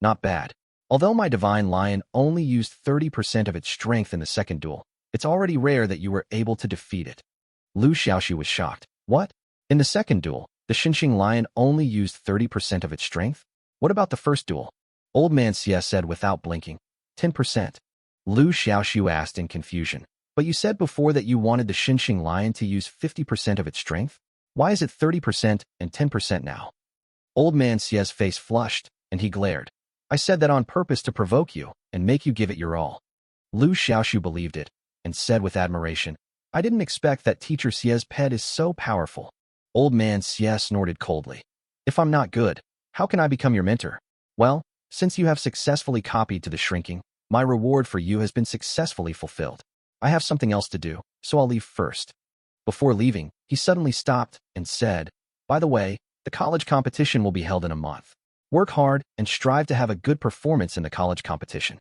not bad. Although my Divine Lion only used 30% of its strength in the second duel, it's already rare that you were able to defeat it. Liu Xiaoxu was shocked. What? In the second duel, the Xinxing lion only used 30% of its strength? What about the first duel? Old man Xie said without blinking. 10%. Liu Xiaoxu asked in confusion. But you said before that you wanted the Xinxing lion to use 50% of its strength? Why is it 30% and 10% now? Old man Xie's face flushed, and he glared. I said that on purpose to provoke you and make you give it your all. Liu Xiaoxu believed it, and said with admiration, I didn't expect that teacher Xie's pet is so powerful. Old man Xie snorted coldly. If I'm not good, how can I become your mentor? Well, since you have successfully copied to the shrinking, my reward for you has been successfully fulfilled. I have something else to do, so I'll leave first. Before leaving, he suddenly stopped and said, By the way, the college competition will be held in a month. Work hard and strive to have a good performance in the college competition.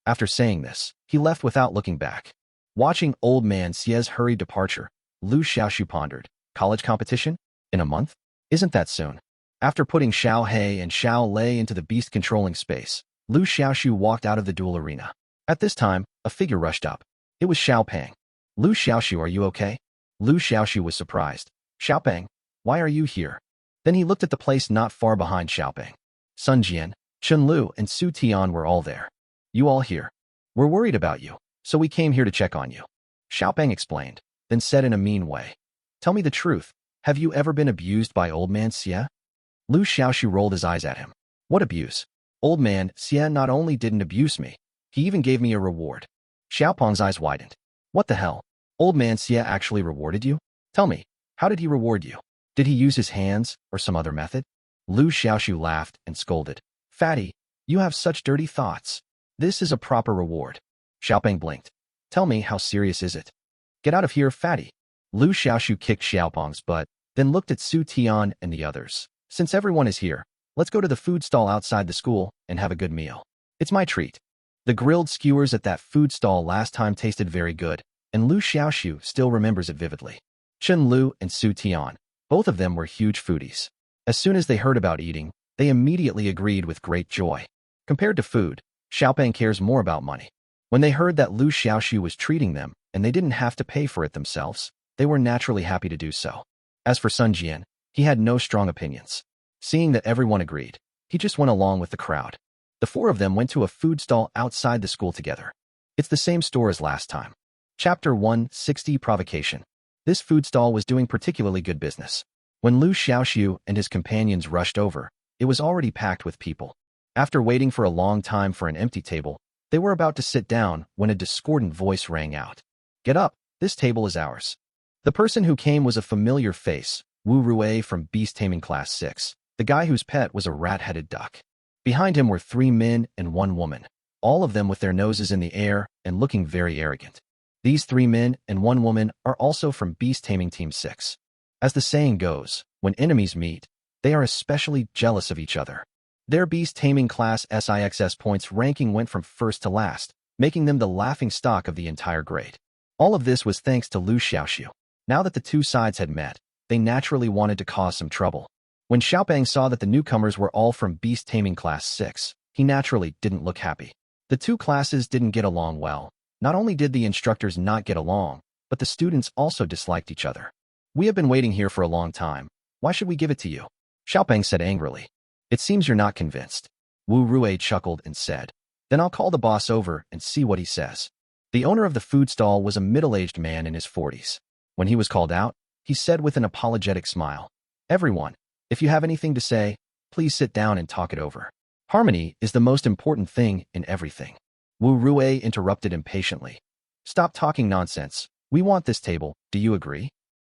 After saying this, he left without looking back. Watching old man Xie's hurried departure, Liu Xiaoxu pondered, college competition? In a month? Isn't that soon? After putting Xiao He and Xiao Lei into the beast-controlling space, Liu Xiaoxu walked out of the duel arena. At this time, a figure rushed up. It was Xiao Peng. Liu Xiaoxu, are you okay? Liu Xiaoxu was surprised. Xiao Peng, why are you here? Then he looked at the place not far behind Xiao Peng. Sun Jian, Chen Lu, and Su Tian were all there. You all here? We're worried about you, so we came here to check on you. Xiao Peng explained, then said in a mean way. Tell me the truth. Have you ever been abused by old man Xie? Liu Xiaoxu rolled his eyes at him. What abuse? Old man Xie not only didn't abuse me, he even gave me a reward. Xiao Peng's eyes widened. What the hell? Old man Xie actually rewarded you? Tell me, how did he reward you? Did he use his hands or some other method? Liu Xiaoxu laughed and scolded. Fatty, you have such dirty thoughts. This is a proper reward. Xiaopeng blinked. Tell me, how serious is it? Get out of here, Fatty. Liu Xiaoxu kicked Xiaopeng's butt, then looked at Su Tian and the others. Since everyone is here, let's go to the food stall outside the school and have a good meal. It's my treat. The grilled skewers at that food stall last time tasted very good, and Liu Xiaoxu still remembers it vividly. Chen Lu and Su Tian, both of them were huge foodies. As soon as they heard about eating, they immediately agreed with great joy. Compared to food, Xiaopeng cares more about money. When they heard that Liu Xiaoxu was treating them and they didn't have to pay for it themselves, they were naturally happy to do so. As for Sun Jian, he had no strong opinions. Seeing that everyone agreed, he just went along with the crowd. The four of them went to a food stall outside the school together. It's the same store as last time. Chapter 160 Provocation. This food stall was doing particularly good business. When Liu Xiaoxu and his companions rushed over, it was already packed with people. After waiting for a long time for an empty table, they were about to sit down when a discordant voice rang out. Get up, this table is ours. The person who came was a familiar face, Wu Rui from Beast Taming Class 6, the guy whose pet was a rat-headed duck. Behind him were 3 men and 1 woman, all of them with their noses in the air and looking very arrogant. These 3 men and 1 woman are also from Beast Taming Team 6. As the saying goes, when enemies meet, they are especially jealous of each other. Their Beast Taming Class SIXS points ranking went from first to last, making them the laughing stock of the entire grade. All of this was thanks to Liu Xiaoxu. Now that the two sides had met, they naturally wanted to cause some trouble. When Xiaopeng saw that the newcomers were all from Beast Taming Class 6, he naturally didn't look happy. The two classes didn't get along well. Not only did the instructors not get along, but the students also disliked each other. We have been waiting here for a long time. Why should we give it to you? Xiaopeng said angrily. It seems you're not convinced. Wu Rui chuckled and said, Then I'll call the boss over and see what he says. The owner of the food stall was a middle-aged man in his 40s. When he was called out, he said with an apologetic smile, Everyone, if you have anything to say, please sit down and talk it over. Harmony is the most important thing in everything. Wu Rui interrupted impatiently. Stop talking nonsense. We want this table, do you agree?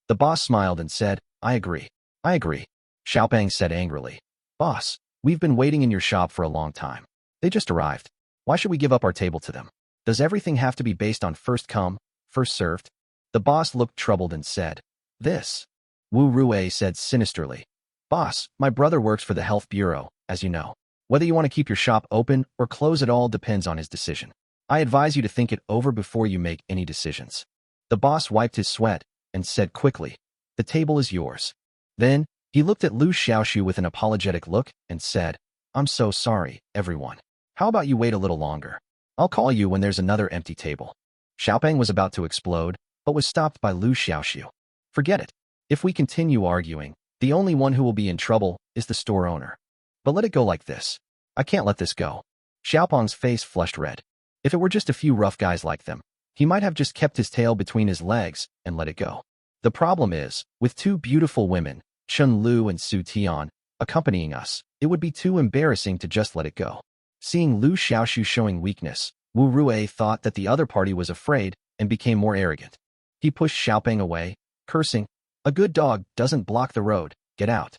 The boss smiled and said, I agree. I agree. Xiaopeng said angrily. Boss, we've been waiting in your shop for a long time. They just arrived. Why should we give up our table to them? Does everything have to be based on first come, first served? The boss looked troubled and said, This. Wu Rui said sinisterly. Boss, my brother works for the health bureau, as you know. Whether you want to keep your shop open or close it all depends on his decision. I advise you to think it over before you make any decisions. The boss wiped his sweat and said quickly, The table is yours. Then, he looked at Liu Xiaoxu with an apologetic look and said, I'm so sorry, everyone. How about you wait a little longer? I'll call you when there's another empty table. Xiaopeng was about to explode, but was stopped by Liu Xiaoxu. Forget it. If we continue arguing, the only one who will be in trouble is the store owner. But let it go like this. I can't let this go. Xiaopeng's face flushed red. If it were just a few rough guys like them, he might have just kept his tail between his legs and let it go. The problem is, with 2 beautiful women, Chen Lu and Su Tian, accompanying us, it would be too embarrassing to just let it go. Seeing Liu Xiaoxu showing weakness, Wu Rui thought that the other party was afraid and became more arrogant. He pushed Xiaopeng away, cursing, A good dog doesn't block the road, get out.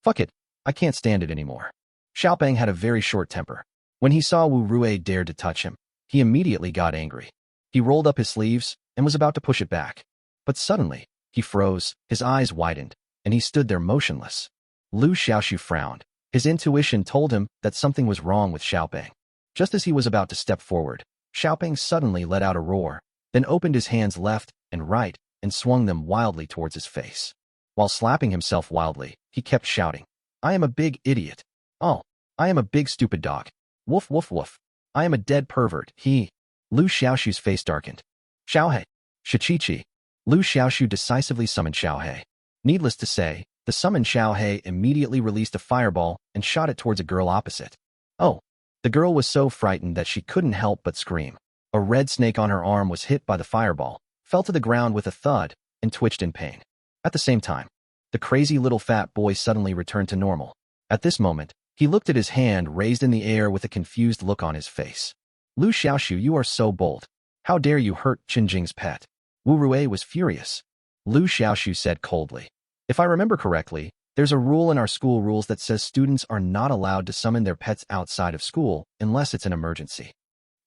Fuck it, I can't stand it anymore. Xiaopeng had a very short temper. When he saw Wu Rui dared to touch him, he immediately got angry. He rolled up his sleeves and was about to push it back. But suddenly, he froze, his eyes widened, and he stood there motionless. Liu Xiaoxu frowned. His intuition told him that something was wrong with Xiaopeng. Just as he was about to step forward, Xiaopeng suddenly let out a roar, then opened his hands left and right and swung them wildly towards his face. While slapping himself wildly, he kept shouting, I am a big idiot. Oh, I am a big stupid dog. Woof woof woof. I am a dead pervert. Liu Xiaoxu's face darkened. Xiaohe. Shichichi. Liu Xiaoxu decisively summoned Xiaohe. Needless to say, the summoned Xiaohe immediately released a fireball and shot it towards a girl opposite. Oh, the girl was so frightened that she couldn't help but scream. A red snake on her arm was hit by the fireball, fell to the ground with a thud, and twitched in pain. At the same time, the crazy little fat boy suddenly returned to normal. At this moment, he looked at his hand raised in the air with a confused look on his face. Liu Xiaoxu, you are so bold. How dare you hurt Qinjing's pet? Wu Rui was furious. Liu Xiaoxu said coldly.
If I remember correctly, there's a rule in our school rules that says students are not allowed to summon their pets outside of school unless it's an emergency.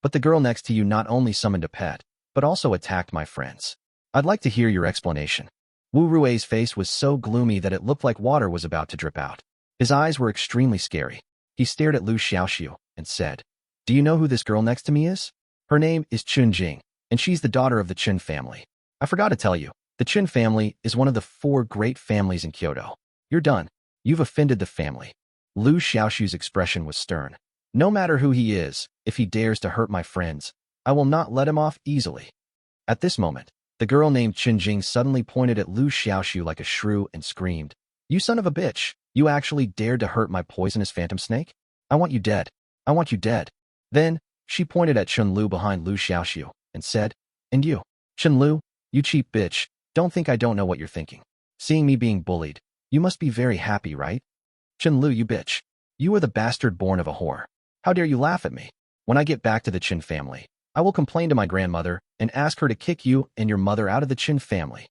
But the girl next to you not only summoned a pet, but also attacked my friends. I'd like to hear your explanation. Wu Rui's face was so gloomy that it looked like water was about to drip out. His eyes were extremely scary. He stared at Liu Xiaoxu and said, "Do you know who this girl next to me is? Her name is Chun Jing, and she's the daughter of the Chun family. I forgot to tell you, the Chun family is one of the 4 great families in Kyoto. You're done. You've offended the family." Liu Xiaoxu's expression was stern. "No matter who he is, if he dares to hurt my friends, I will not let him off easily." At this moment, the girl named Chun Jing suddenly pointed at Liu Xiaoxu like a shrew and screamed, "You son of a bitch! You actually dared to hurt my poisonous phantom snake? I want you dead. I want you dead." Then, she pointed at Chun Lu behind Liu Xiaoxu and said, "And you, Chun Lu, you cheap bitch, don't think I don't know what you're thinking. Seeing me being bullied, you must be very happy, right? Chun Lu, you bitch. You are the bastard born of a whore. How dare you laugh at me? When I get back to the Chin family, I will complain to my grandmother and ask her to kick you and your mother out of the Chin family."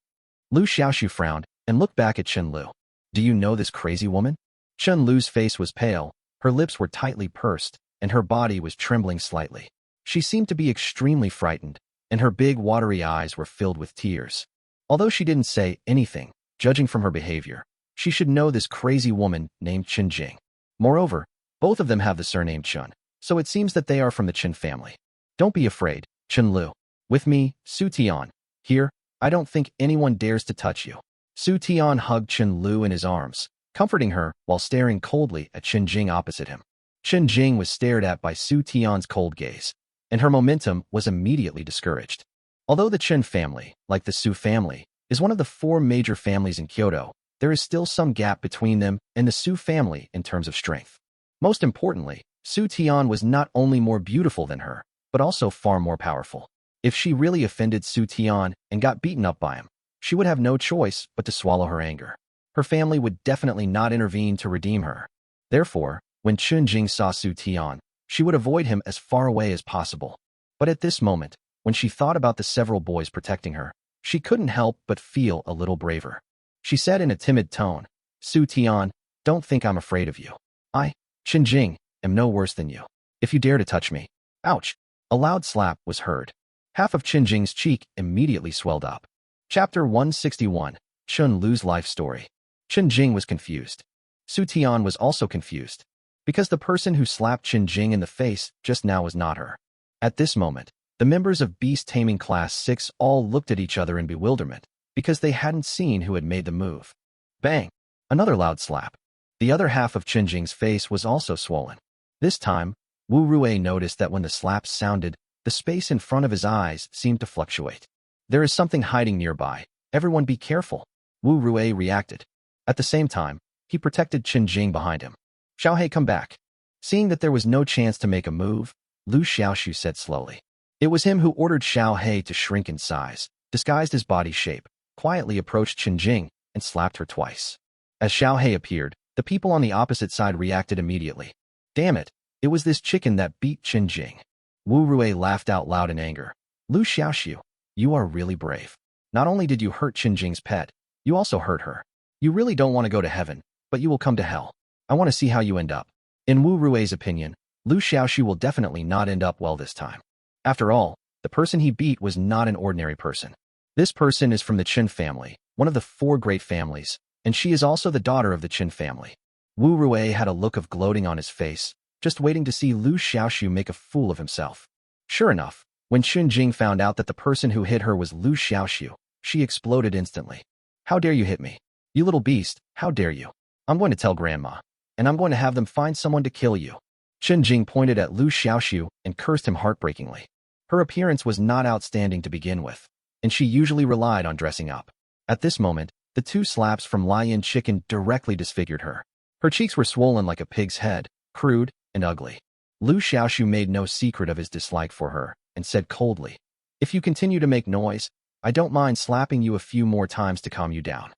Liu Xiaoxu frowned and looked back at Chun Lu. "Do you know this crazy woman?" Chun Lu's face was pale, her lips were tightly pursed, and her body was trembling slightly. She seemed to be extremely frightened, and her big watery eyes were filled with tears. Although she didn't say anything, judging from her behavior, she should know this crazy woman named Chun Jing. Moreover, both of them have the surname Chun, so it seems that they are from the Chin family. "Don't be afraid, Chun Lu. With me, Su Tian. Here, I don't think anyone dares to touch you." Su Tian hugged Chun Lu in his arms, comforting her while staring coldly at Chun Jing opposite him. Chun Jing was stared at by Su Tian's cold gaze, and her momentum was immediately discouraged. Although the Chun family, like the Su family, is one of the 4 major families in Kyoto, there is still some gap between them and the Su family in terms of strength. Most importantly, Su Tian was not only more beautiful than her, but also far more powerful. If she really offended Su Tian and got beaten up by him, she would have no choice but to swallow her anger. Her family would definitely not intervene to redeem her. Therefore, when Chun Jing saw Su Tian, she would avoid him as far away as possible. But at this moment, when she thought about the several boys protecting her, she couldn't help but feel a little braver. She said in a timid tone, "Su Tian, don't think I'm afraid of you. I, Chun Jing, am no worse than you. If you dare to touch me." Ouch! A loud slap was heard. Half of Chun Jing's cheek immediately swelled up. Chapter 161, Chun Lu's Life Story. Chun Jing was confused. Su Tian was also confused, because the person who slapped Chun Jing in the face just now was not her. At this moment, the members of Beast Taming Class 6 all looked at each other in bewilderment, because they hadn't seen who had made the move. Bang! Another loud slap. The other half of Chun Jing's face was also swollen. This time, Wu Rui noticed that when the slaps sounded, the space in front of his eyes seemed to fluctuate. "There is something hiding nearby. Everyone be careful," Wu Rui reacted. At the same time, he protected Chun Jing behind him. "Xiaohei, come back." Seeing that there was no chance to make a move, Liu Xiaoxu said slowly. It was him who ordered Xiaohei to shrink in size, disguised his body shape, quietly approached Chun Jing, and slapped her twice. As Xiaohei appeared, the people on the opposite side reacted immediately. "Damn it, it was this chicken that beat Chun Jing." Wu Rui laughed out loud in anger. "Liu Xiaoxu, you are really brave. Not only did you hurt Chun Jing's pet, you also hurt her. You really don't want to go to heaven, but you will come to hell. I want to see how you end up." In Wu Rui's opinion, Liu Xiaoxu will definitely not end up well this time. After all, the person he beat was not an ordinary person. This person is from the Qin family, one of the 4 great families, and she is also the daughter of the Qin family. Wu Rui had a look of gloating on his face, just waiting to see Liu Xiaoxu make a fool of himself. Sure enough, when Chun Jing found out that the person who hit her was Liu Xiaoxu, she exploded instantly. "How dare you hit me? You little beast, how dare you? I'm going to tell Grandma, and I'm going to have them find someone to kill you." Chun Jing pointed at Liu Xiaoxu and cursed him heartbreakingly. Her appearance was not outstanding to begin with, and she usually relied on dressing up. At this moment, the 2 slaps from Lion Chicken directly disfigured her. Her cheeks were swollen like a pig's head, crude and ugly. Liu Xiaoxu made no secret of his dislike for her and said coldly, "If you continue to make noise, I don't mind slapping you a few more times to calm you down."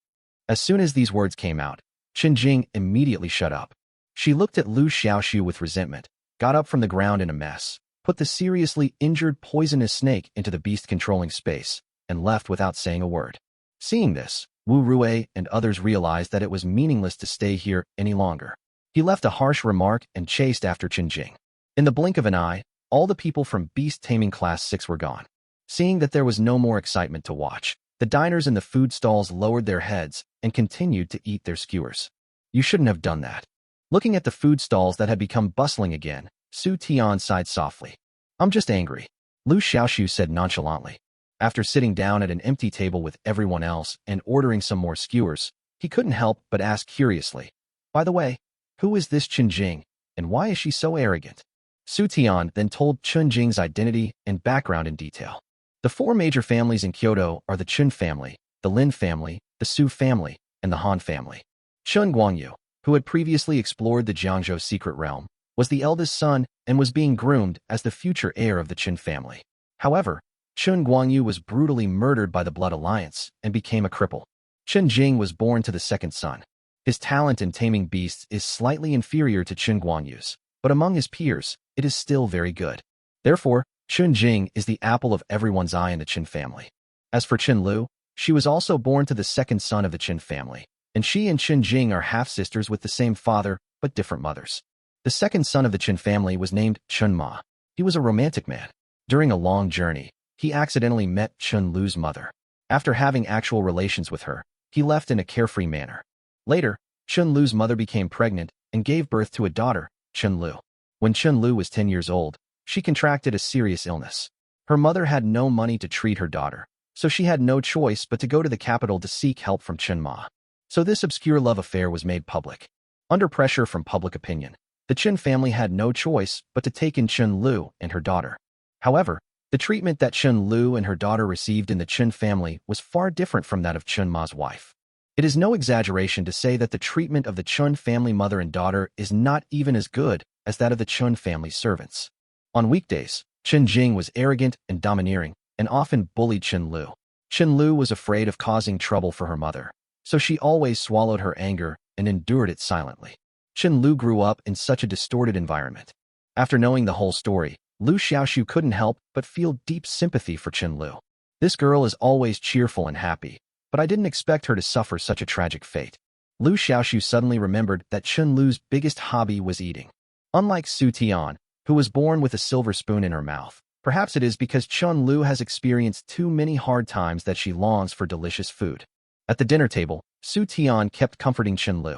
As soon as these words came out, Chun Jing immediately shut up. She looked at Liu Xiaoxu with resentment, got up from the ground in a mess, put the seriously injured poisonous snake into the beast-controlling space, and left without saying a word. Seeing this, Wu Rue and others realized that it was meaningless to stay here any longer. He left a harsh remark and chased after Chen Jing. In the blink of an eye, all the people from Beast Taming Class 6 were gone. Seeing that there was no more excitement to watch, the diners in the food stalls lowered their heads and continued to eat their skewers. You shouldn't have done that. Looking at the food stalls that had become bustling again, Su Tian sighed softly. I'm just angry, Liu Xiaoxu said nonchalantly. After sitting down at an empty table with everyone else and ordering some more skewers, he couldn't help but ask curiously, by the way, who is this Chen Jing, and why is she so arrogant? Su Tian then told Chen Jing's identity and background in detail. The four major families in Kyoto are the Chen family, the Lin family, the Su family, and the Han family. Chen Guangyu, who had previously explored the Jiangzhou secret realm, was the eldest son and was being groomed as the future heir of the Chen family. However, Chen Guangyu was brutally murdered by the Blood Alliance and became a cripple. Chen Jing was born to the second son. His talent in taming beasts is slightly inferior to Chen Guangyu's, but among his peers, it is still very good. Therefore, Chen Jing is the apple of everyone's eye in the Chen family. As for Chen Lu, she was also born to the second son of the Chen family, and she and Chen Jing are half-sisters with the same father but different mothers. The second son of the Chen family was named Chen Ma. He was a romantic man. During a long journey, he accidentally met Chen Lu's mother. After having actual relations with her, he left in a carefree manner. Later, Chen Lu's mother became pregnant and gave birth to a daughter, Chen Lu. When Chen Lu was 10 years old, she contracted a serious illness. Her mother had no money to treat her daughter, so she had no choice but to go to the capital to seek help from Chen Ma. So this obscure love affair was made public. Under pressure from public opinion, the Chen family had no choice but to take in Chen Lu and her daughter. However, the treatment that Chen Lu and her daughter received in the Chen family was far different from that of Chen Ma's wife. It is no exaggeration to say that the treatment of the Chen family mother and daughter is not even as good as that of the Chen family servants. On weekdays, Chen Jing was arrogant and domineering and often bullied Chen Lu. Chen Lu was afraid of causing trouble for her mother, so she always swallowed her anger and endured it silently. Chen Lu grew up in such a distorted environment. After knowing the whole story, Liu Xiaoxu couldn't help but feel deep sympathy for Chen Lu. This girl is always cheerful and happy, but I didn't expect her to suffer such a tragic fate. Liu Xiaoxu suddenly remembered that Chen Lu's biggest hobby was eating. Unlike Su Tian, who was born with a silver spoon in her mouth, perhaps it is because Chen Lu has experienced too many hard times that she longs for delicious food. At the dinner table, Su Tian kept comforting Chen Lu.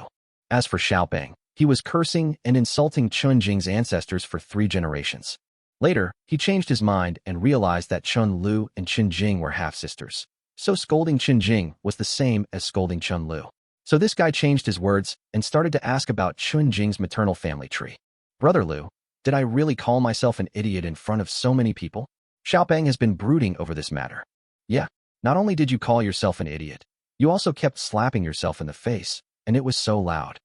As for Xiaopeng, he was cursing and insulting Chen Jing's ancestors for 3 generations. Later, he changed his mind and realized that Chen Lu and Chen Jing were half-sisters. So scolding Chen Jing was the same as scolding Chen Lu. So this guy changed his words and started to ask about Chen Jing's maternal family tree. Brother Lu, did I really call myself an idiot in front of so many people? Xiaopeng has been brooding over this matter. Yeah, not only did you call yourself an idiot, you also kept slapping yourself in the face, and it was so loud.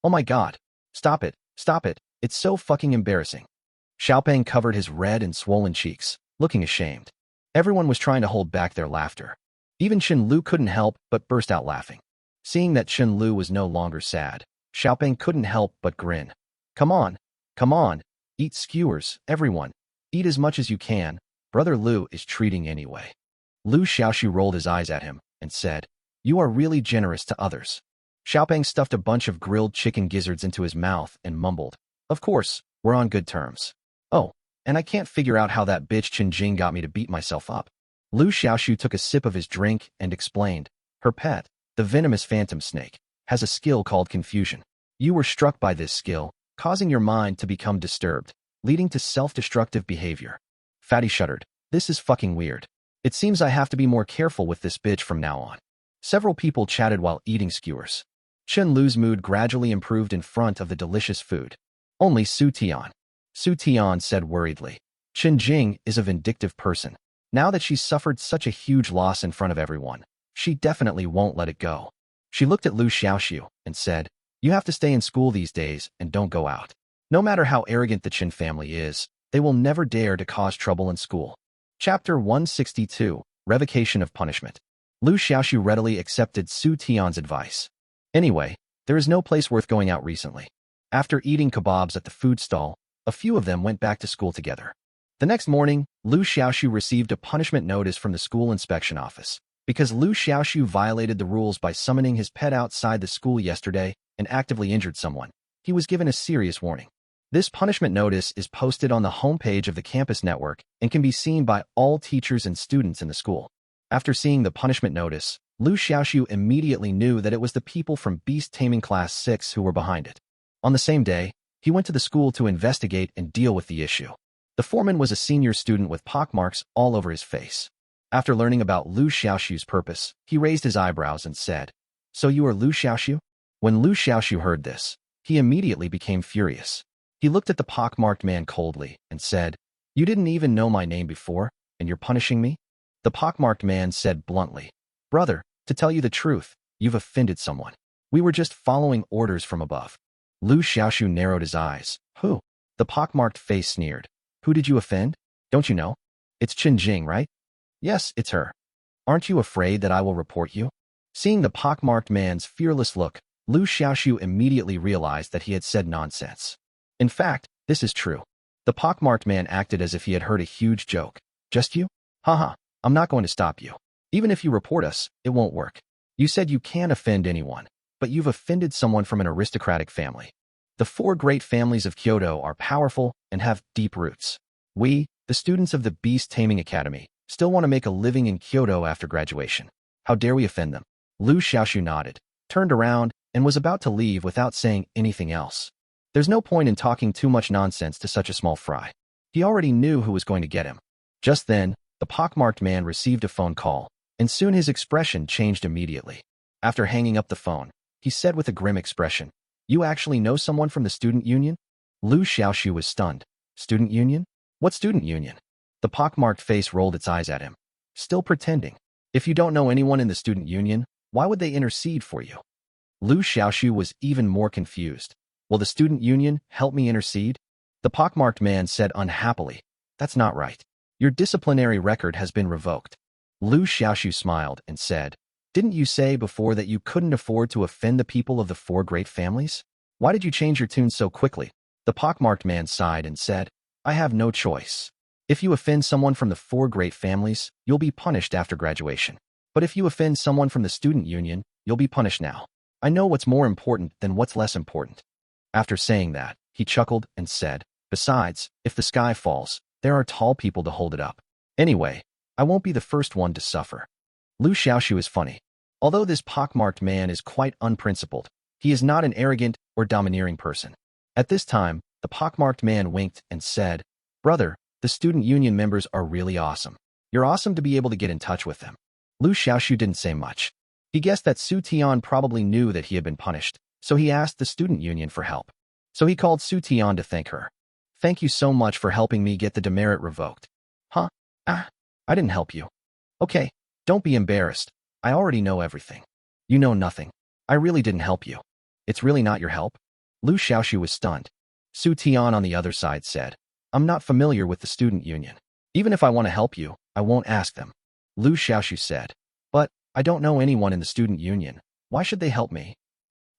Oh my god, stop it, it's so fucking embarrassing. Xiaopeng covered his red and swollen cheeks, looking ashamed. Everyone was trying to hold back their laughter. Even Chen Lu couldn't help but burst out laughing. Seeing that Chen Lu was no longer sad, Xiaopeng couldn't help but grin. Come on, eat skewers, everyone. Eat as much as you can, Brother Liu is treating anyway. Liu Xiaoxu rolled his eyes at him and said, you are really generous to others. Xiaopeng stuffed a bunch of grilled chicken gizzards into his mouth and mumbled, of course, we're on good terms. Oh, and I can't figure out how that bitch Chen Jing got me to beat myself up. Liu Xiaoxu took a sip of his drink and explained, her pet, the venomous phantom snake, has a skill called confusion. You were struck by this skill, causing your mind to become disturbed, leading to self-destructive behavior. Fatty shuddered. This is fucking weird. It seems I have to be more careful with this bitch from now on. Several people chatted while eating skewers. Chen Lu's mood gradually improved in front of the delicious food. Only Su Tian. Su Tian said worriedly, Chen Jing is a vindictive person. Now that she's suffered such a huge loss in front of everyone, she definitely won't let it go. She looked at Liu Xiaoxu and said, you have to stay in school these days and don't go out. No matter how arrogant the Chen family is, they will never dare to cause trouble in school. Chapter 162, Revocation of Punishment. Liu Xiaoxu readily accepted Su Tian's advice. Anyway, there is no place worth going out recently. After eating kebabs at the food stall, a few of them went back to school together. The next morning, Liu Xiaoxu received a punishment notice from the school inspection office.
Because Liu Xiaoxu violated the rules by summoning his pet outside the school yesterday and actively injured someone, he was given a serious warning. This punishment notice is posted on the homepage of the campus network and can be seen by all teachers and students in the school. After seeing the punishment notice, Liu Xiaoxu immediately knew that it was the people from Beast Taming Class 6 who were behind it. On the same day, he went to the school to investigate and deal with the issue. The foreman was a senior student with pockmarks all over his face. After learning about Liu Xiaoxu's purpose, he raised his eyebrows and said, "So you are Liu Xiaoxu?" When Liu Xiaoxu heard this, he immediately became furious. He looked at the pockmarked man coldly and said, "You didn't even know my name before, and you're punishing me?" The pockmarked man said bluntly, "Brother, to tell you the truth, you've offended someone. We were just following orders from above." Liu Xiaoxu narrowed his eyes. "Who?" The pockmarked face sneered. "Who did you offend? Don't you know? It's Chen Jing, right?" "Yes, it's her." "Aren't you afraid that I will report you?" Seeing the pockmarked man's fearless look, Liu Xiaoxu immediately realized that he had said nonsense. In fact, this is true. The pockmarked man acted as if he had heard a huge joke. "Just you? Haha, I'm not going to stop you. Even if you report us, it won't work. You said you can't offend anyone, but you've offended someone from an aristocratic family. The 4 great families of Kyoto are powerful and have deep roots. We, the students of the Beast Taming Academy, still want to make a living in Kyoto after graduation. How dare we offend them?" Liu Xiaoxu nodded, turned around, and was about to leave without saying anything else. There's no point in talking too much nonsense to such a small fry. He already knew who was going to get him. Just then, the pockmarked man received a phone call, and soon his expression changed immediately. After hanging up the phone, he said with a grim expression, "You actually know someone from the student union?" Liu Xiaoxu was stunned. "Student union? What student union?" The pockmarked face rolled its eyes at him. "Still pretending. If you don't know anyone in the student union, why would they intercede for you?" Liu Xiaoxu was even more confused. "Will the student union help me intercede?" The pockmarked man said unhappily, "That's not right. Your disciplinary record has been revoked." Liu Xiaoxu smiled and said, "Didn't you say before that you couldn't afford to offend the people of the 4 great families? Why did you change your tune so quickly?" The pockmarked man sighed and said, "I have no choice. If you offend someone from the 4 great families, you'll be punished after graduation. But if you offend someone from the student union, you'll be punished now. I know what's more important than what's less important." After saying that, he chuckled and said, "Besides, if the sky falls, there are tall people to hold it up. Anyway, I won't be the first one to suffer." Liu Xiaoxu is funny. Although this pockmarked man is quite unprincipled, he is not an arrogant or domineering person. At this time, the pockmarked man winked and said, "Brother, the student union members are really awesome. You're awesome to be able to get in touch with them." Liu Xiaoxu didn't say much. He guessed that Su Tian probably knew that he had been punished, so he asked the student union for help. So he called Su Tian to thank her. "Thank you so much for helping me get the demerit revoked." "Huh? I didn't help you." "Okay, don't be embarrassed. I already know everything." "You know nothing. I really didn't help you." "It's really not your help?" Liu Xiaoxu was stunned. Su Tian on the other side said, "I'm not familiar with the student union. Even if I want to help you, I won't ask them." Liu Xiaoxu said, "But I don't know anyone in the student union. Why should they help me?"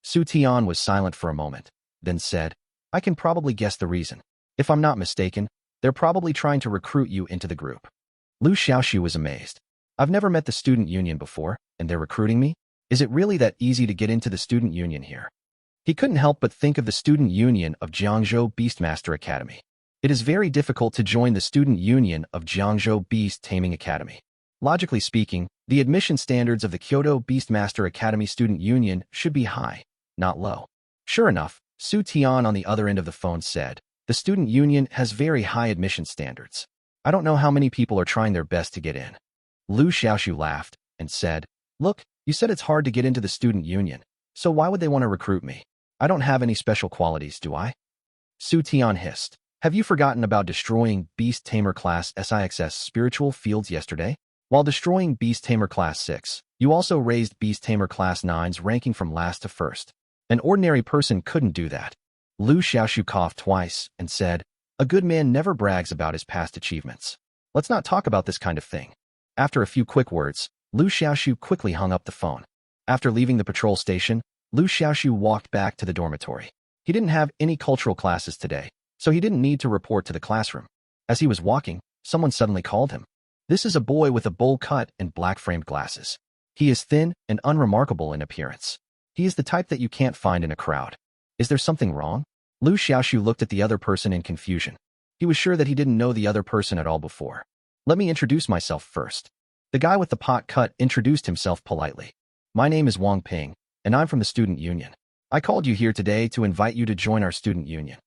Su Tian was silent for a moment, then said, "I can probably guess the reason. If I'm not mistaken, they're probably trying to recruit you into the group." Liu Xiaoxu was amazed. "I've never met the student union before, and they're recruiting me? Is it really that easy to get into the student union here?" He couldn't help but think of the student union of Jiangzhou Beastmaster Academy. It is very difficult to join the student union of Jiangzhou Beast Taming Academy. Logically speaking, the admission standards of the Kyoto Beastmaster Academy Student Union should be high, not low. Sure enough, Su Tian on the other end of the phone said, "The student union has very high admission standards. I don't know how many people are trying their best to get in." Liu Xiaoxu laughed and said, "Look, you said it's hard to get into the student union, so why would they want to recruit me? I don't have any special qualities, do I?" Su Tian hissed, "Have you forgotten about destroying Beast Tamer Class 6's spiritual fields yesterday? While destroying Beast Tamer Class 6, you also raised Beast Tamer Class 9's ranking from last to first. An ordinary person couldn't do that." Liu Xiaoxu coughed twice and said, "A good man never brags about his past achievements. Let's not talk about this kind of thing." After a few quick words, Liu Xiaoxu quickly hung up the phone. After leaving the patrol station, Liu Xiaoxu walked back to the dormitory. He didn't have any cultural classes today, so he didn't need to report to the classroom. As he was walking, someone suddenly called him. This is a boy with a bowl cut and black-framed glasses. He is thin and unremarkable in appearance. He is the type that you can't find in a crowd. Is there something wrong? Liu Xiaoxu looked at the other person in confusion. He was sure that he didn't know the other person at all before. Let me introduce myself first. The guy with the pot cut introduced himself politely. My name is Wang Ping, and I'm from the student union. I called you here today to invite you to join our student union.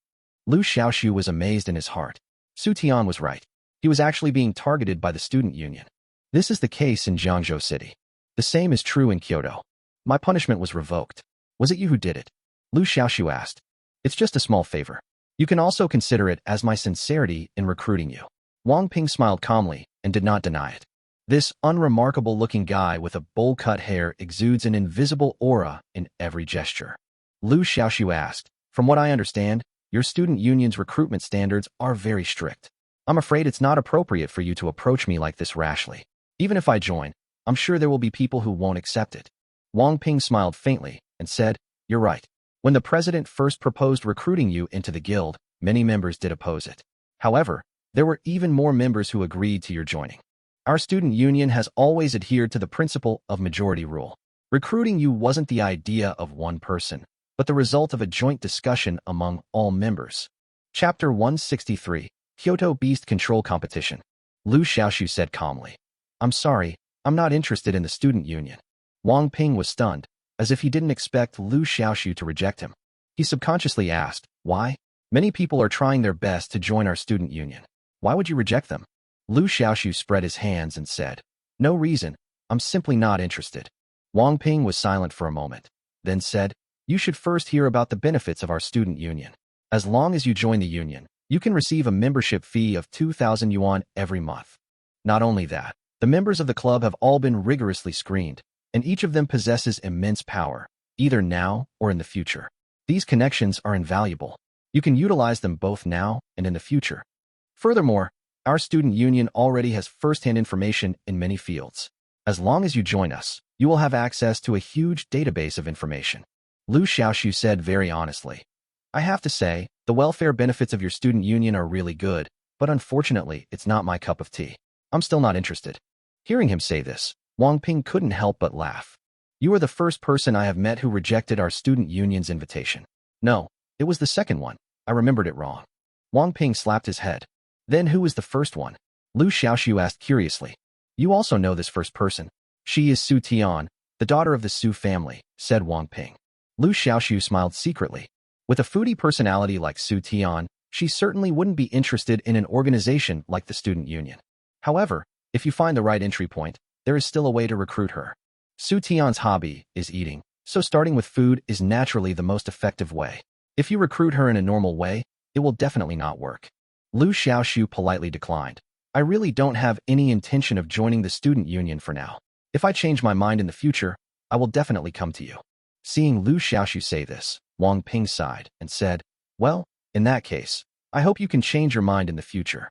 Liu Xiaoxu was amazed in his heart. Su Tian was right. He was actually being targeted by the student union. This is the case in Jiangzhou City. The same is true in Kyoto. My punishment was revoked. Was it you who did it? Liu Xiaoxu asked. It's just a small favor. You can also consider it as my sincerity in recruiting you. Wang Ping smiled calmly and did not deny it. This unremarkable-looking guy with a bowl-cut hair exudes an invisible aura in every gesture. Liu Xiaoxu asked, from what I understand, your student union's recruitment standards are very strict. I'm afraid it's not appropriate for you to approach me like this rashly. Even if I join, I'm sure there will be people who won't accept it. Wang Ping smiled faintly and said, You're right. When the president first proposed recruiting you into the guild, many members did oppose it. However, there were even more members who agreed to your joining. Our student union has always adhered to the principle of majority rule. Recruiting you wasn't the idea of one person, but the result of a joint discussion among all members. Chapter 163, Kyoto Beast Control Competition. Liu Xiaoxu said calmly. I'm sorry, I'm not interested in the student union. Wang Ping was stunned, as if he didn't expect Liu Xiaoxu to reject him. He subconsciously asked, why? Many people are trying their best to join our student union. Why would you reject them? Liu Xiaoxu spread his hands and said, No reason, I'm simply not interested. Wang Ping was silent for a moment, then said, You should first hear about the benefits of our student union. As long as you join the union, you can receive a membership fee of 2,000 yuan every month. Not only that, the members of the club have all been rigorously screened, and each of them possesses immense power, either now or in the future. These connections are invaluable. You can utilize them both now and in the future. Furthermore, our student union already has first-hand information in many fields. As long as you join us, you will have access to a huge database of information. Liu Xiaoxu said very honestly. I have to say, the welfare benefits of your student union are really good, but unfortunately, it's not my cup of tea. I'm still not interested. Hearing him say this, Wang Ping couldn't help but laugh. You are the first person I have met who rejected our student union's invitation. No, it was the second one. I remembered it wrong. Wang Ping slapped his head. Then who was the first one? Liu Xiaoxu asked curiously. You also know this first person. She is Su Tian, the daughter of the Su family, said Wang Ping. Liu Xiaoxu smiled secretly. With a foodie personality like Su Tian, she certainly wouldn't be interested in an organization like the student union. However, if you find the right entry point, there is still a way to recruit her. Su Tian's hobby is eating, so starting with food is naturally the most effective way. If you recruit her in a normal way, it will definitely not work. Liu Xiaoxu politely declined. I really don't have any intention of joining the student union for now. If I change my mind in the future, I will definitely come to you. Seeing Liu Xiaoxu say this, Wang Ping sighed and said, Well, in that case, I hope you can change your mind in the future.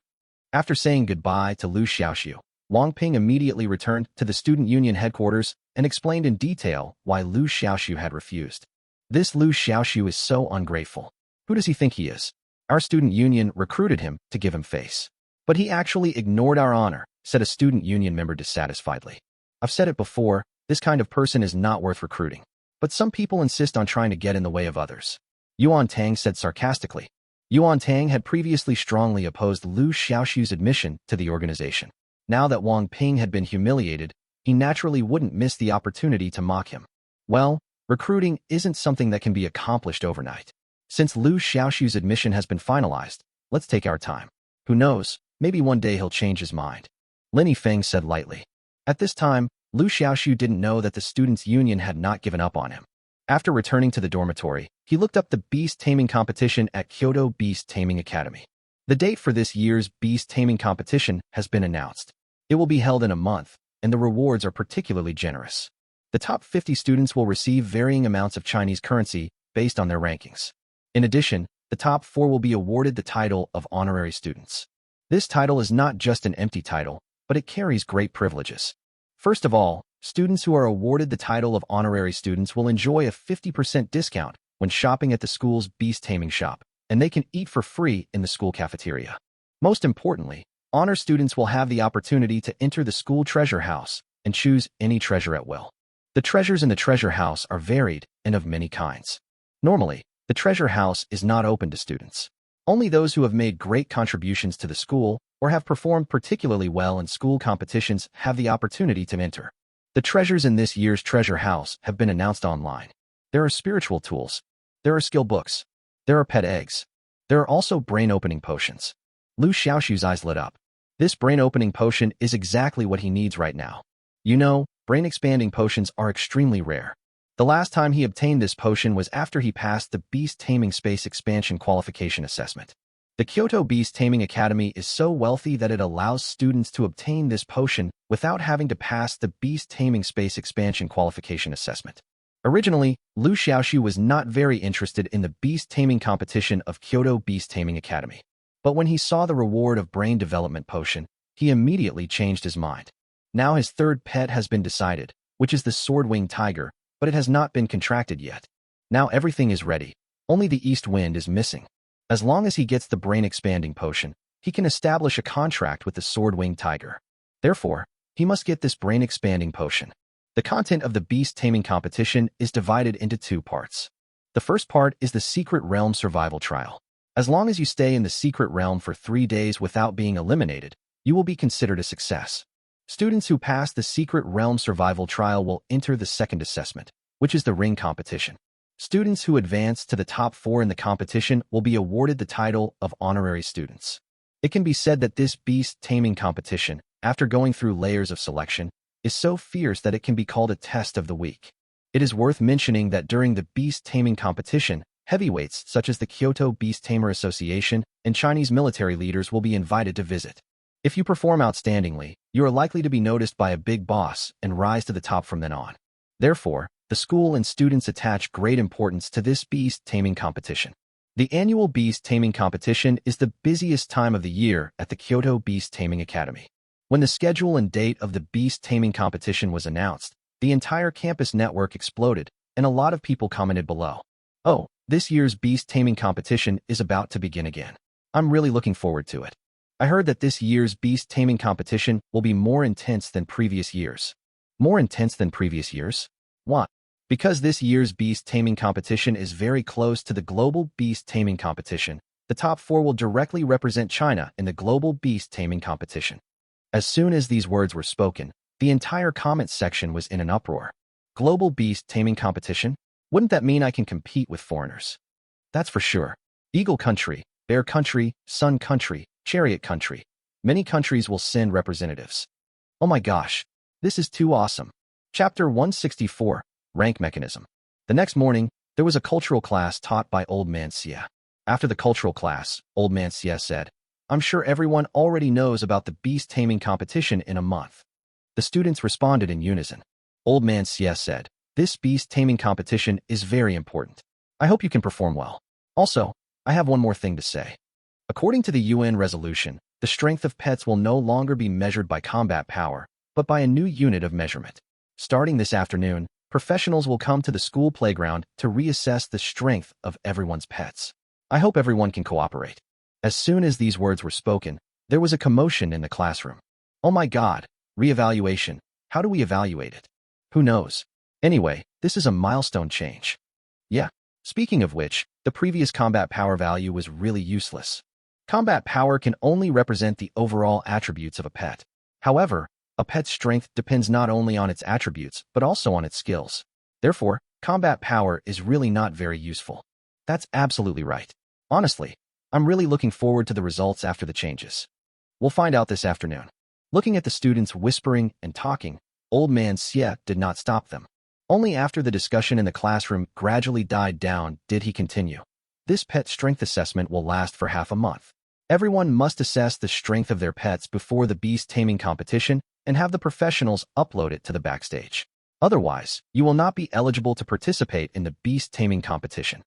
After saying goodbye to Liu Xiaoxu, Wang Ping immediately returned to the student union headquarters and explained in detail why Liu Xiaoxu had refused. This Liu Xiaoxu is so ungrateful. Who does he think he is? Our student union recruited him to give him face. But he actually ignored our honor, said a student union member dissatisfiedly. I've said it before, this kind of person is not worth recruiting. But some people insist on trying to get in the way of others. Yuan Tang said sarcastically. Yuan Tang had previously strongly opposed Liu Xiaoxu's admission to the organization. Now that Wang Ping had been humiliated, he naturally wouldn't miss the opportunity to mock him. Well, recruiting isn't something that can be accomplished overnight. Since Liu Xiaoxu's admission has been finalized, let's take our time. Who knows, maybe one day he'll change his mind. Lin Yifeng said lightly. At this time, Liu Xiaoxu didn't know that the students' union had not given up on him. After returning to the dormitory, he looked up the beast taming competition at Kyoto Beast Taming Academy. The date for this year's beast taming competition has been announced. It will be held in a month, and the rewards are particularly generous. The top 50 students will receive varying amounts of Chinese currency based on their rankings. In addition, the top 4 will be awarded the title of honorary students. This title is not just an empty title, but it carries great privileges. First of all, students who are awarded the title of honorary students will enjoy a 50% discount when shopping at the school's beast taming shop, and they can eat for free in the school cafeteria. Most importantly, Honor students will have the opportunity to enter the school treasure house and choose any treasure at will. The treasures in the treasure house are varied and of many kinds. Normally, the treasure house is not open to students. Only those who have made great contributions to the school or have performed particularly well in school competitions have the opportunity to enter. The treasures in this year's treasure house have been announced online. There are spiritual tools. There are skill books. There are pet eggs. There are also brain-opening potions. Liu Xiaoxu's eyes lit up. This brain-opening potion is exactly what he needs right now. You know, brain-expanding potions are extremely rare. The last time he obtained this potion was after he passed the Beast Taming Space Expansion Qualification Assessment. The Kyoto Beast Taming Academy is so wealthy that it allows students to obtain this potion without having to pass the Beast Taming Space Expansion Qualification Assessment. Originally, Liu Xiaoxu was not very interested in the beast taming competition of Kyoto Beast Taming Academy. But when he saw the reward of Brain Development Potion, he immediately changed his mind. Now his third pet has been decided, which is the sword-winged tiger, but it has not been contracted yet. Now everything is ready. Only the east wind is missing. As long as he gets the brain-expanding potion, he can establish a contract with the sword-winged tiger. Therefore, he must get this brain-expanding potion. The content of the beast taming competition is divided into two parts. The first part is the Secret Realm Survival Trial. As long as you stay in the Secret Realm for 3 days without being eliminated, you will be considered a success. Students who pass the Secret Realm Survival Trial will enter the second assessment, which is the Ring Competition. Students who advance to the top 4 in the competition will be awarded the title of honorary students. It can be said that this beast taming competition, after going through layers of selection, is so fierce that it can be called a test of the week. It is worth mentioning that during the beast taming competition, heavyweights such as the Kyoto Beast Tamer Association and Chinese military leaders will be invited to visit. If you perform outstandingly, you are likely to be noticed by a big boss and rise to the top from then on. Therefore, the school and students attach great importance to this beast taming competition. The annual beast taming competition is the busiest time of the year at the Kyoto Beast Taming Academy. When the schedule and date of the beast taming competition was announced, the entire campus network exploded, and a lot of people commented below. Oh, this year's beast taming competition is about to begin again. I'm really looking forward to it. I heard that this year's beast taming competition will be more intense than previous years. More intense than previous years? Why? Because this year's beast taming competition is very close to the global beast taming competition, the top 4 will directly represent China in the global beast taming competition. As soon as these words were spoken, the entire comment section was in an uproar. Global beast taming competition? Wouldn't that mean I can compete with foreigners? That's for sure. Eagle country, bear country, sun country, chariot country. Many countries will send representatives. Oh my gosh, this is too awesome. Chapter 164, Rank Mechanism. The next morning, there was a cultural class taught by Old Man Xie. After the cultural class, Old Man Xie said, I'm sure everyone already knows about the beast taming competition in a month. The students responded in unison. Old Man Xie said, this beast taming competition is very important. I hope you can perform well. Also, I have one more thing to say. According to the UN resolution, the strength of pets will no longer be measured by combat power, but by a new unit of measurement. Starting this afternoon, professionals will come to the school playground to reassess the strength of everyone's pets. I hope everyone can cooperate. As soon as these words were spoken, there was a commotion in the classroom. Oh my God, reevaluation. How do we evaluate it? Who knows? Anyway, this is a milestone change. Yeah. Speaking of which, the previous combat power value was really useless. Combat power can only represent the overall attributes of a pet. However, a pet's strength depends not only on its attributes, but also on its skills. Therefore, combat power is really not very useful. That's absolutely right. Honestly, I'm really looking forward to the results after the changes. We'll find out this afternoon. Looking at the students whispering and talking, Old Man Xie did not stop them. Only after the discussion in the classroom gradually died down did he continue. This pet strength assessment will last for half a month. Everyone must assess the strength of their pets before the beast taming competition and have the professionals upload it to the backstage. Otherwise, you will not be eligible to participate in the beast taming competition.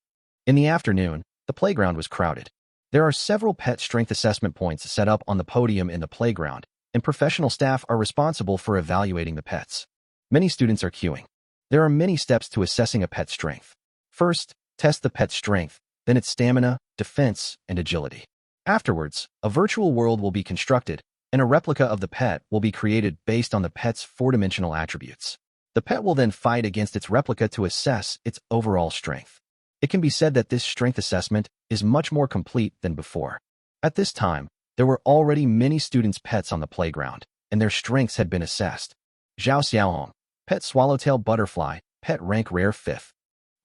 In the afternoon, the playground was crowded. There are several pet strength assessment points set up on the podium in the playground, and professional staff are responsible for evaluating the pets. Many students are queuing. There are many steps to assessing a pet's strength. First, test the pet's strength, then its stamina, defense, and agility. Afterwards, a virtual world will be constructed, and a replica of the pet will be created based on the pet's four-dimensional attributes. The pet will then fight against its replica to assess its overall strength. It can be said that this strength assessment is much more complete than before. At this time, there were already many students' pets on the playground, and their strengths had been assessed. Zhao Xiaohong, pet swallowtail butterfly, pet rank rare 5th.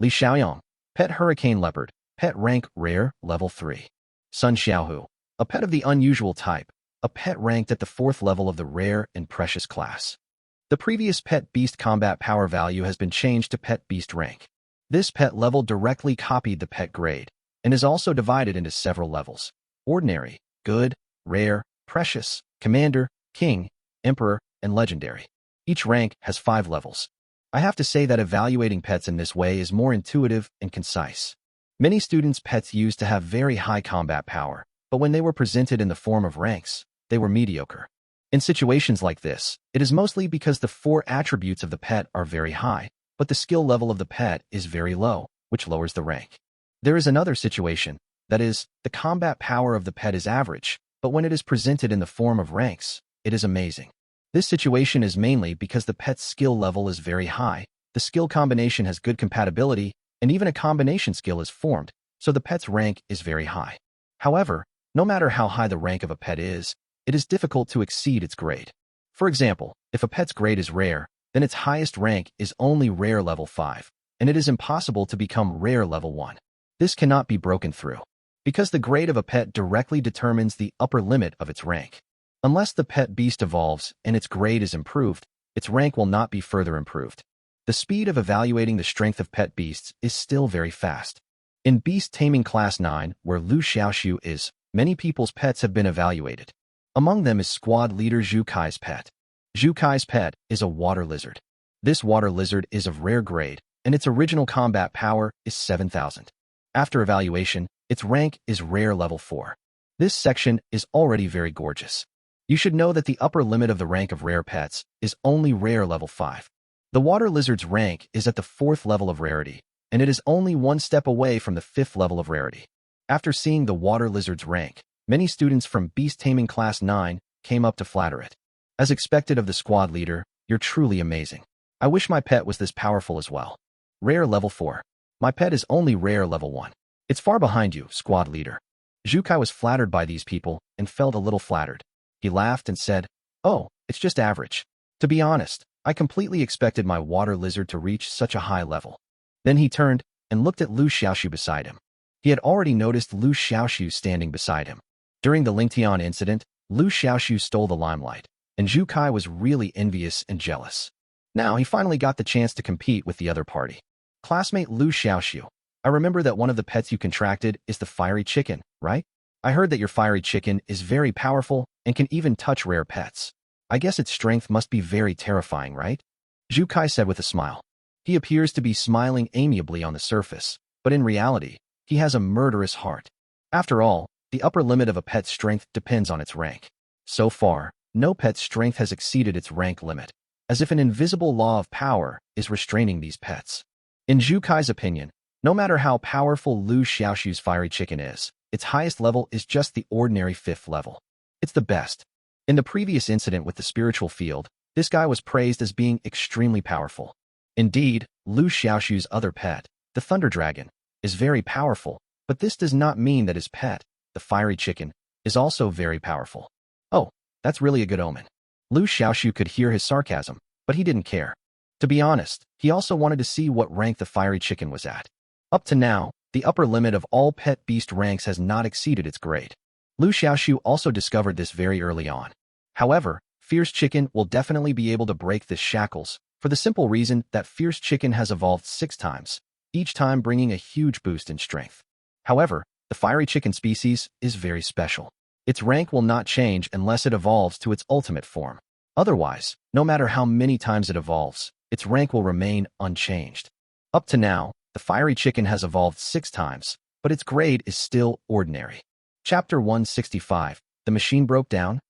Li Xiaoyong, pet hurricane leopard, pet rank rare level 3. Sun Xiaohu, a pet of the unusual type, a pet ranked at the 4th level of the rare and precious class. The previous pet beast combat power value has been changed to pet beast rank. This pet level directly copied the pet grade, and is also divided into several levels: ordinary, good, rare, precious, commander, king, emperor, and legendary. Each rank has 5 levels. I have to say that evaluating pets in this way is more intuitive and concise. Many students' pets used to have very high combat power, but when they were presented in the form of ranks, they were mediocre. In situations like this, it is mostly because the 4 attributes of the pet are very high, but the skill level of the pet is very low, which lowers the rank. There is another situation, that is, the combat power of the pet is average, but when it is presented in the form of ranks, it is amazing. This situation is mainly because the pet's skill level is very high, the skill combination has good compatibility, and even a combination skill is formed, so the pet's rank is very high. However, no matter how high the rank of a pet is, it is difficult to exceed its grade. For example, if a pet's grade is rare, then its highest rank is only rare level 5, and it is impossible to become rare level 1. This cannot be broken through, because the grade of a pet directly determines the upper limit of its rank. Unless the pet beast evolves and its grade is improved, its rank will not be further improved. The speed of evaluating the strength of pet beasts is still very fast. In Beast Taming Class 9, where Liu Xiaoxu is, many people's pets have been evaluated. Among them is squad leader Zhu Kai's pet. Zhu Kai's pet is a water lizard. This water lizard is of rare grade, and its original combat power is 7,000. After evaluation, its rank is rare level 4. This section is already very gorgeous. You should know that the upper limit of the rank of rare pets is only rare level 5. The water lizard's rank is at the 4th level of rarity, and it is only 1 step away from the 5th level of rarity. After seeing the water lizard's rank, many students from Beast Taming Class 9 came up to flatter it. As expected of the squad leader, you're truly amazing. I wish my pet was this powerful as well. Rare level 4. My pet is only rare level 1. It's far behind you, squad leader. Zhu Kai was flattered by these people and felt a little flattered. He laughed and said, "Oh, it's just average. To be honest, I completely expected my water lizard to reach such a high level." Then he turned and looked at Liu Xiaoxu beside him. He had already noticed Liu Xiaoxu standing beside him. During the Lingtian incident, Liu Xiaoxu stole the limelight, and Zhu Kai was really envious and jealous. Now he finally got the chance to compete with the other party. Classmate Liu Xiaoxu, I remember that one of the pets you contracted is the fiery chicken, right? I heard that your fiery chicken is very powerful and can even touch rare pets. I guess its strength must be very terrifying, right? Zhu Kai said with a smile. He appears to be smiling amiably on the surface, but in reality, he has a murderous heart. After all, the upper limit of a pet's strength depends on its rank. So far, no pet's strength has exceeded its rank limit, as if an invisible law of power is restraining these pets. In Zhu Kai's opinion, no matter how powerful Liu Xiaoxu's fiery chicken is, its highest level is just the ordinary 5th level. It's the best. In the previous incident with the spiritual field, this guy was praised as being extremely powerful. Indeed, Liu Xiaoxu's other pet, the Thunder Dragon, is very powerful, but this does not mean that his pet, the fiery chicken, is also very powerful. Oh, that's really a good omen. Liu Xiaoxu could hear his sarcasm, but he didn't care. To be honest, he also wanted to see what rank the fiery chicken was at. Up to now, the upper limit of all pet beast ranks has not exceeded its grade. Liu Xiaoxu also discovered this very early on. However, Fierce Chicken will definitely be able to break this shackles, for the simple reason that Fierce Chicken has evolved 6 times, each time bringing a huge boost in strength. However, the fiery chicken species is very special. Its rank will not change unless it evolves to its ultimate form. Otherwise, no matter how many times it evolves, its rank will remain unchanged. Up to now, the fiery chicken has evolved 6 times, but its grade is still ordinary. Chapter 165, The Machine Broke Down?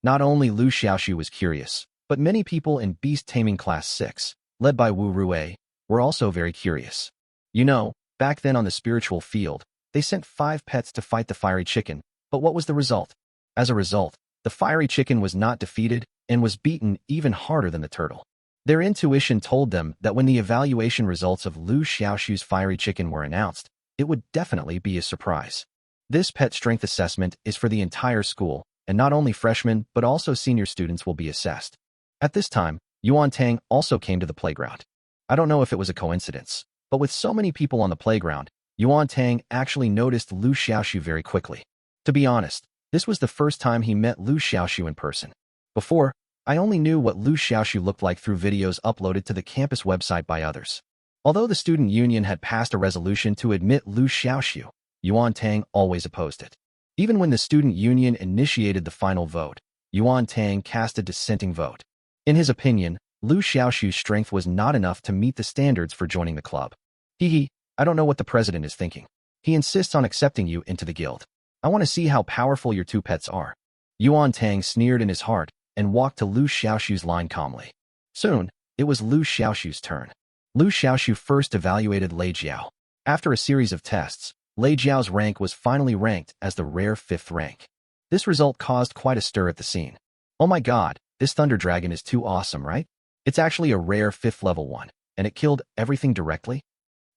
Not only Liu Xiaoxu was curious, but many people in Beast Taming Class 6, led by Wu Rui, were also very curious. You know, back then on the spiritual field, they sent 5 pets to fight the fiery chicken, but what was the result? As a result,
The fiery chicken was not defeated and was beaten even harder than the turtle. Their intuition told them that when the evaluation results of Liu Xiaoxu's fiery chicken were announced, it would definitely be a surprise. This pet strength assessment is for the entire school, and not only freshmen but also senior students will be assessed. At this time, Yuan Tang also came to the playground. I don't know if it was a coincidence, but with so many people on the playground, Yuan Tang actually noticed Liu Xiaoxu very quickly. To be honest, this was the first time he met Liu Xiaoxu in person. Before, I only knew what Liu Xiaoxu looked like through videos uploaded to the campus website by others. Although the student union had passed a resolution to admit Liu Xiaoxu, Yuan Tang always opposed it. Even when the student union initiated the final vote, Yuan Tang cast a dissenting vote. In his opinion, Liu Xiaoxu's strength was not enough to meet the standards for joining the club. I don't know what the president is thinking. He insists on accepting you into the guild. I want to see how powerful your two pets are. Yuan Tang sneered in his heart and walked to Liu Xiaoxu's line calmly. Soon, it was Liu Xiaoxu's turn. Liu Xiaoxu first evaluated Lei Jiao. After a series of tests, Lei Jiao's rank was finally ranked as the rare 5th rank. This result caused quite a stir at the scene. Oh my god, this Thunder Dragon is too awesome, right? It's actually a rare 5th level one, and it killed everything directly?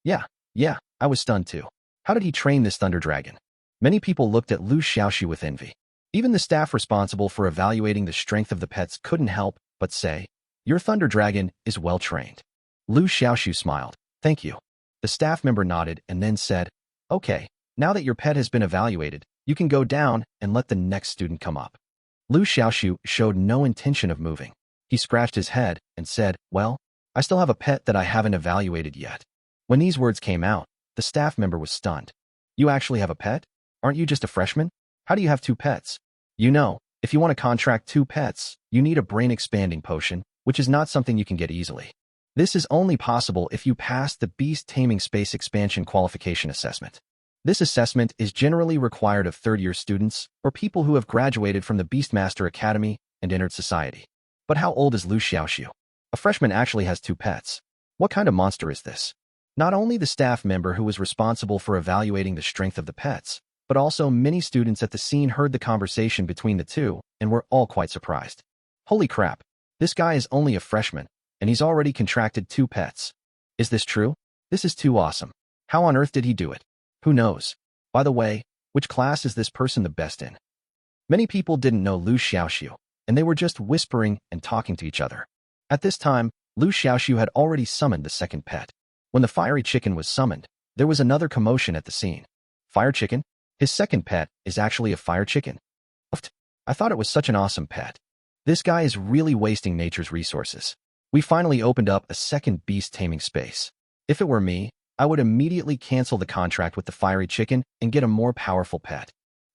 Yeah, I was stunned too. How did he train this Thunder Dragon? Many people looked at Liu Xiaoxu with envy. Even the staff responsible for evaluating the strength of the pets couldn't help but say, "Your Thunder Dragon is well trained." Liu Xiaoxu smiled. "Thank you." The staff member nodded and then said, "Okay, now that your pet has been evaluated, you can go down and let the next student come up." Liu Xiaoxu showed no intention of moving. He scratched his head and said, "Well, I still have a pet that I haven't evaluated yet." When these words came out, the staff member was stunned. "You actually have a pet? Aren't you just a freshman? How do you have 2 pets?" You know, if you want to contract 2 pets, you need a brain-expanding potion, which is not something you can get easily. This is only possible if you pass the Beast Taming Space Expansion Qualification Assessment. This assessment is generally required of third-year students or people who have graduated from the Beastmaster Academy and entered society. But how old is Liu Xiaoxu? A freshman actually has 2 pets. What kind of monster is this? Not only the staff member who was responsible for evaluating the strength of the pets, but also many students at the scene heard the conversation between the two and were all quite surprised. Holy crap, this guy is only a freshman, and he's already contracted 2 pets. Is this true? This is too awesome. How on earth did he do it? Who knows? By the way, which class is this person the best in? Many people didn't know Liu Xiaoxu, and they were just whispering and talking to each other. At this time, Liu Xiaoxu had already summoned the second pet. When the fiery chicken was summoned, there was another commotion at the scene. Fire chicken? His second pet is actually a fire chicken. I thought it was such an awesome pet. This guy is really wasting nature's resources. We finally opened up a second beast taming space. If it were me, I would immediately cancel the contract with the fiery chicken and get a more powerful pet.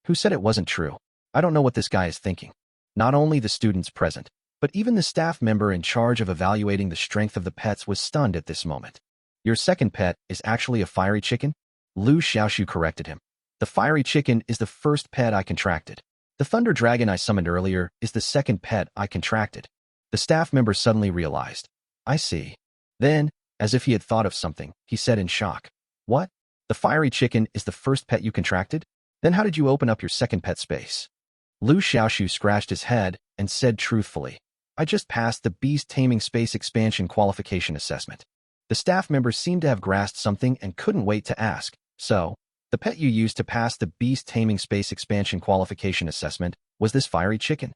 Who said it wasn't true? I don't know what this guy is thinking. Not only the students present, but even the staff member in charge of evaluating the strength of the pets was stunned at this moment. Your second pet is actually a fiery chicken? Liu Xiaoxu corrected him. The fiery chicken is the first pet I contracted. The thunder dragon I summoned earlier is the second pet I contracted. The staff member suddenly realized. I see. Then, as if he had thought of something, he said in shock. What? The fiery chicken is the first pet you contracted? Then how did you open up your second pet space? Liu Xiaoxu scratched his head and said truthfully, I just passed the Beast Taming Space Expansion Qualification Assessment. The staff member seemed to have grasped something and couldn't wait to ask. So, the pet you used to pass the Beast Taming Space Expansion Qualification Assessment was this fiery chicken?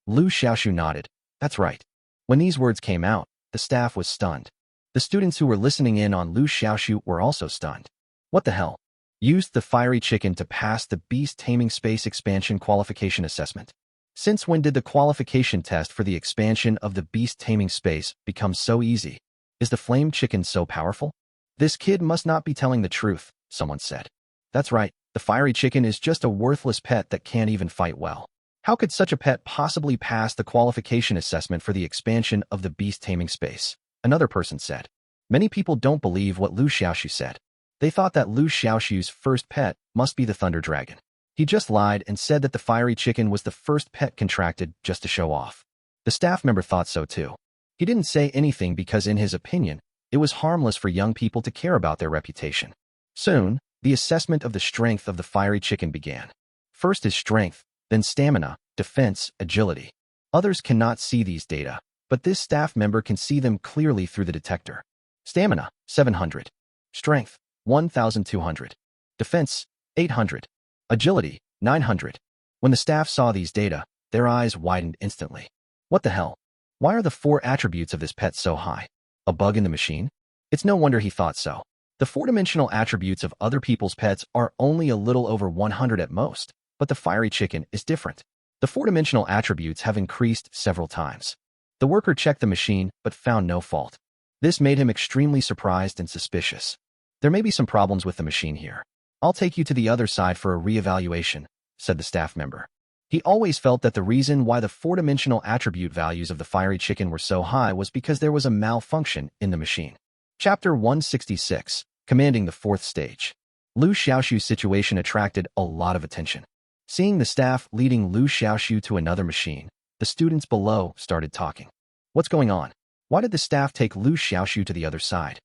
Liu Xiaoxu nodded. That's right. When these words came out, the staff was stunned. The students who were listening in on Liu Xiaoxu were also stunned. What the hell? Used the fiery chicken to pass the Beast Taming Space Expansion Qualification Assessment. Since when did the qualification test for the expansion of the Beast Taming Space become so easy? Is the flame chicken so powerful? This kid must not be telling the truth, someone said. That's right, the fiery chicken is just a worthless pet that can't even fight well. How could such a pet possibly pass the qualification assessment for the expansion of the Beast Taming Space? Another person said. Many people don't believe what Liu Xiaoxu said. They thought that Liu Xiaoxu's first pet must be the Thunder Dragon. He just lied and said that the fiery chicken was the first pet contracted just to show off. The staff member thought so too. He didn't say anything because in his opinion, it was harmless for young people to care about their reputation. Soon, the assessment of the strength of the fiery chicken began. First is strength, then stamina, defense, agility. Others cannot see these data, but this staff member can see them clearly through the detector. Stamina, 700. Strength, 1,200. Defense, 800. Agility, 900. When the staff saw these data, their eyes widened instantly. What the hell? Why are the 4 attributes of this pet so high? A bug in the machine? It's no wonder he thought so. The 4-dimensional attributes of other people's pets are only a little over 100 at most, but the fiery chicken is different. The 4-dimensional attributes have increased several times. The worker checked the machine but found no fault. This made him extremely surprised and suspicious. There may be some problems with the machine here. I'll take you to the other side for a re-evaluation, said the staff member. He always felt that the reason why the 4-dimensional attribute values of the fiery chicken were so high was because there was a malfunction in the machine. Chapter 166, Commanding the 4th Stage. Liu Xiaoxu's situation attracted a lot of attention. Seeing the staff leading Liu Xiaoxu to another machine, the students below started talking. What's going on? Why did the staff take Liu Xiaoxu to the other side?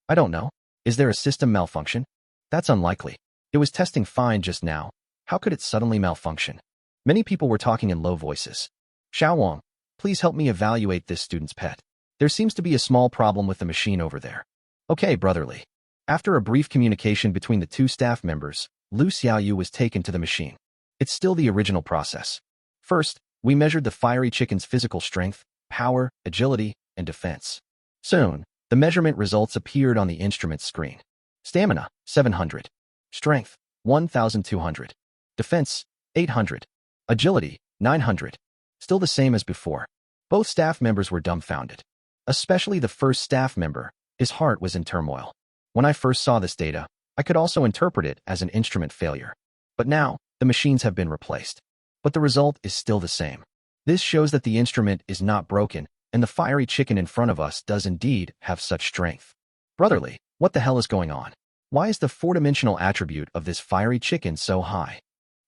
I don't know. Is there a system malfunction? That's unlikely. It was testing fine just now. How could it suddenly malfunction? Many people were talking in low voices. Xiaowang, please help me evaluate this student's pet. There seems to be a small problem with the machine over there. Okay, brotherly. After a brief communication between the 2 staff members, Liu Xiaoxu was taken to the machine. It's still the original process. First, we measured the fiery chicken's physical strength, power, agility, and defense. Soon, the measurement results appeared on the instrument screen. Stamina, 700. Strength, 1,200. Defense, 800. Agility, 900. Still the same as before. Both staff members were dumbfounded. Especially the first staff member, his heart was in turmoil. When I first saw this data, I could also interpret it as an instrument failure. But now, the machines have been replaced. But the result is still the same. This shows that the instrument is not broken, and the fiery chicken in front of us does indeed have such strength. Brotherly, what the hell is going on? Why is the 4-dimensional attribute of this fiery chicken so high?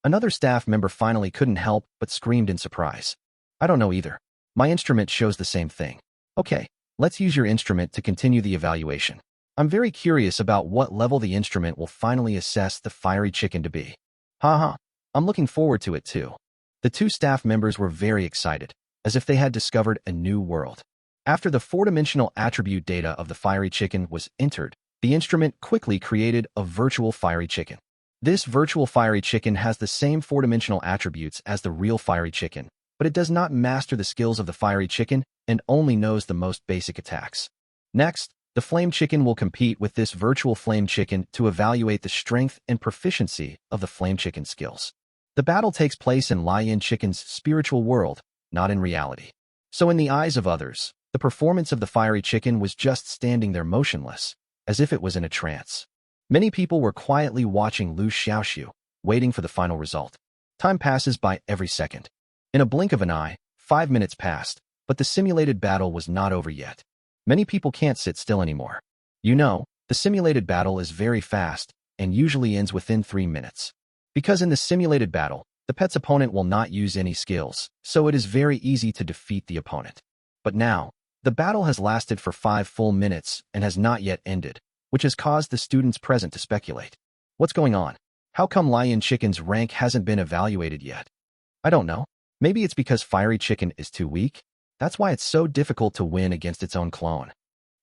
Another staff member finally couldn't help but screamed in surprise. I don't know either. My instrument shows the same thing. Okay, let's use your instrument to continue the evaluation. I'm very curious about what level the instrument will finally assess the fiery chicken to be. Haha, I'm looking forward to it too. The 2 staff members were very excited, as if they had discovered a new world. After the 4-dimensional attribute data of the fiery chicken was entered, the instrument quickly created a virtual fiery chicken. This virtual fiery chicken has the same 4-dimensional attributes as the real fiery chicken, but it does not master the skills of the fiery chicken and only knows the most basic attacks. Next, the flame chicken will compete with this virtual flame chicken to evaluate the strength and proficiency of the flame chicken skills. The battle takes place in Lion Chicken's spiritual world, not in reality. So in the eyes of others, the performance of the fiery chicken was just standing there motionless, as if it was in a trance. Many people were quietly watching Liu Xiaoxu, waiting for the final result. Time passes by every second. In a blink of an eye, 5 minutes passed, but the simulated battle was not over yet. Many people can't sit still anymore. You know, the simulated battle is very fast and usually ends within 3 minutes. Because in the simulated battle, the pet's opponent will not use any skills, so it is very easy to defeat the opponent. But now, the battle has lasted for 5 full minutes and has not yet ended, which has caused the students present to speculate. What's going on? How come Lion Chicken's rank hasn't been evaluated yet? I don't know. Maybe it's because Fiery Chicken is too weak? That's why it's so difficult to win against its own clone.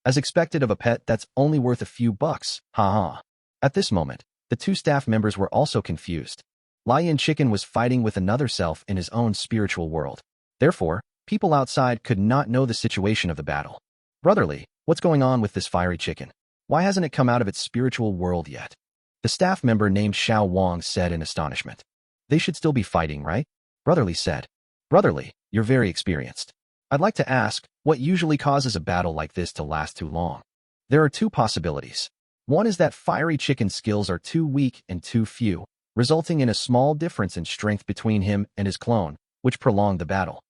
As expected of a pet that's only worth a few bucks, haha. At this moment, the 2 staff members were also confused. Lion Chicken was fighting with another self in his own spiritual world. Therefore, people outside could not know the situation of the battle. Brotherly, what's going on with this Fiery Chicken? Why hasn't it come out of its spiritual world yet? The staff member named Xiao Wang said in astonishment. They should still be fighting, right? Brotherly said. Brotherly, you're very experienced. I'd like to ask, what usually causes a battle like this to last too long? There are 2 possibilities. One is that Fiery Chicken's skills are too weak and too few, resulting in a small difference in strength between him and his clone, which prolonged the battle.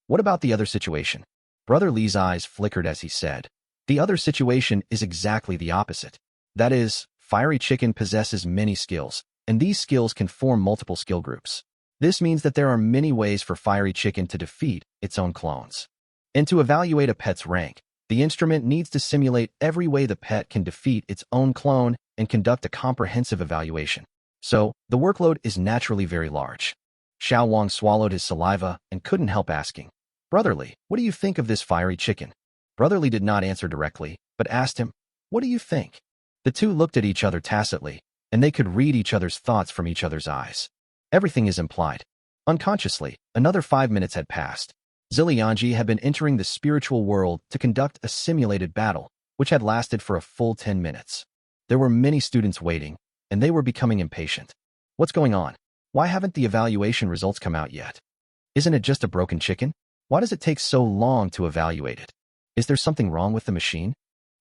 What about the other situation? Brother Li's eyes flickered as he said. The other situation is exactly the opposite. That is, Fiery Chicken possesses many skills, and these skills can form multiple skill groups. This means that there are many ways for Fiery Chicken to defeat its own clones. And to evaluate a pet's rank, the instrument needs to simulate every way the pet can defeat its own clone and conduct a comprehensive evaluation. So, the workload is naturally very large.
Xiao Wang swallowed his saliva and couldn't help asking, "Brotherly, what do you think of this fiery chicken?" Brotherly did not answer directly, but asked him, "What do you think?" The two looked at each other tacitly, and they could read each other's thoughts from each other's eyes. Everything is implied. Unconsciously, another 5 minutes had passed. Zilianji had been entering the spiritual world to conduct a simulated battle, which had lasted for a full 10 minutes. There were many students waiting, and they were becoming impatient. What's going on? Why haven't the evaluation results come out yet? Isn't it just a broken chicken? Why does it take so long to evaluate it? Is there something wrong with the machine?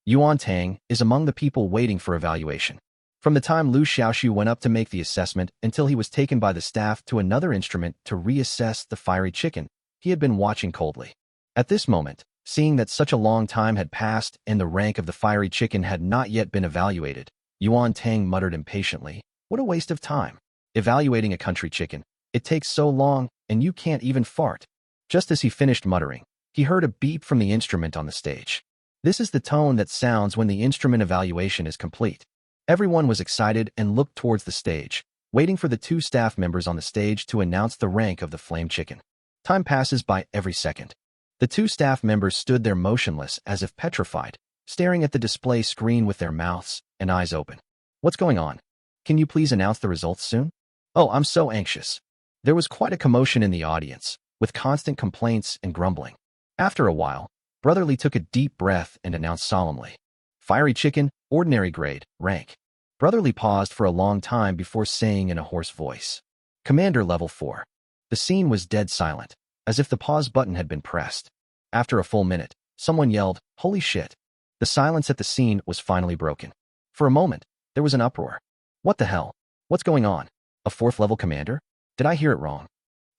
Yuan Tang is among the people waiting for evaluation. From the time Liu Xiaoxu went up to make the assessment until he was taken by the staff to another instrument to reassess the fiery chicken, he had been watching coldly. At this moment, seeing that such a long time had passed and the rank of the fiery chicken had not yet been evaluated, Yuan Tang muttered impatiently, "What a waste of time. Evaluating a country chicken. It takes so long, and you can't even fart." Just as he finished muttering, he heard a beep from the instrument on the stage. This is the tone that sounds when the instrument evaluation is complete. Everyone was excited and looked towards the stage, waiting for the two staff members on the stage to announce the rank of the flame chicken. Time passes by every second. The two staff members stood there motionless as if petrified, staring at the display screen with their mouths and eyes open. "What's going on? Can you please announce the results soon? Oh, I'm so anxious." There was quite a commotion in the audience, with constant complaints and grumbling. After a while, Brotherly took a deep breath and announced solemnly, "Fiery chicken, ordinary grade, rank." Brotherly paused for a long time before saying in a hoarse voice, "Commander level 4. The scene was dead silent, as if the pause button had been pressed. After a full minute, someone yelled, "Holy shit." The silence at the scene was finally broken. For a moment, there was an uproar. What the hell? What's going on? A 4th level commander? Did I hear it wrong?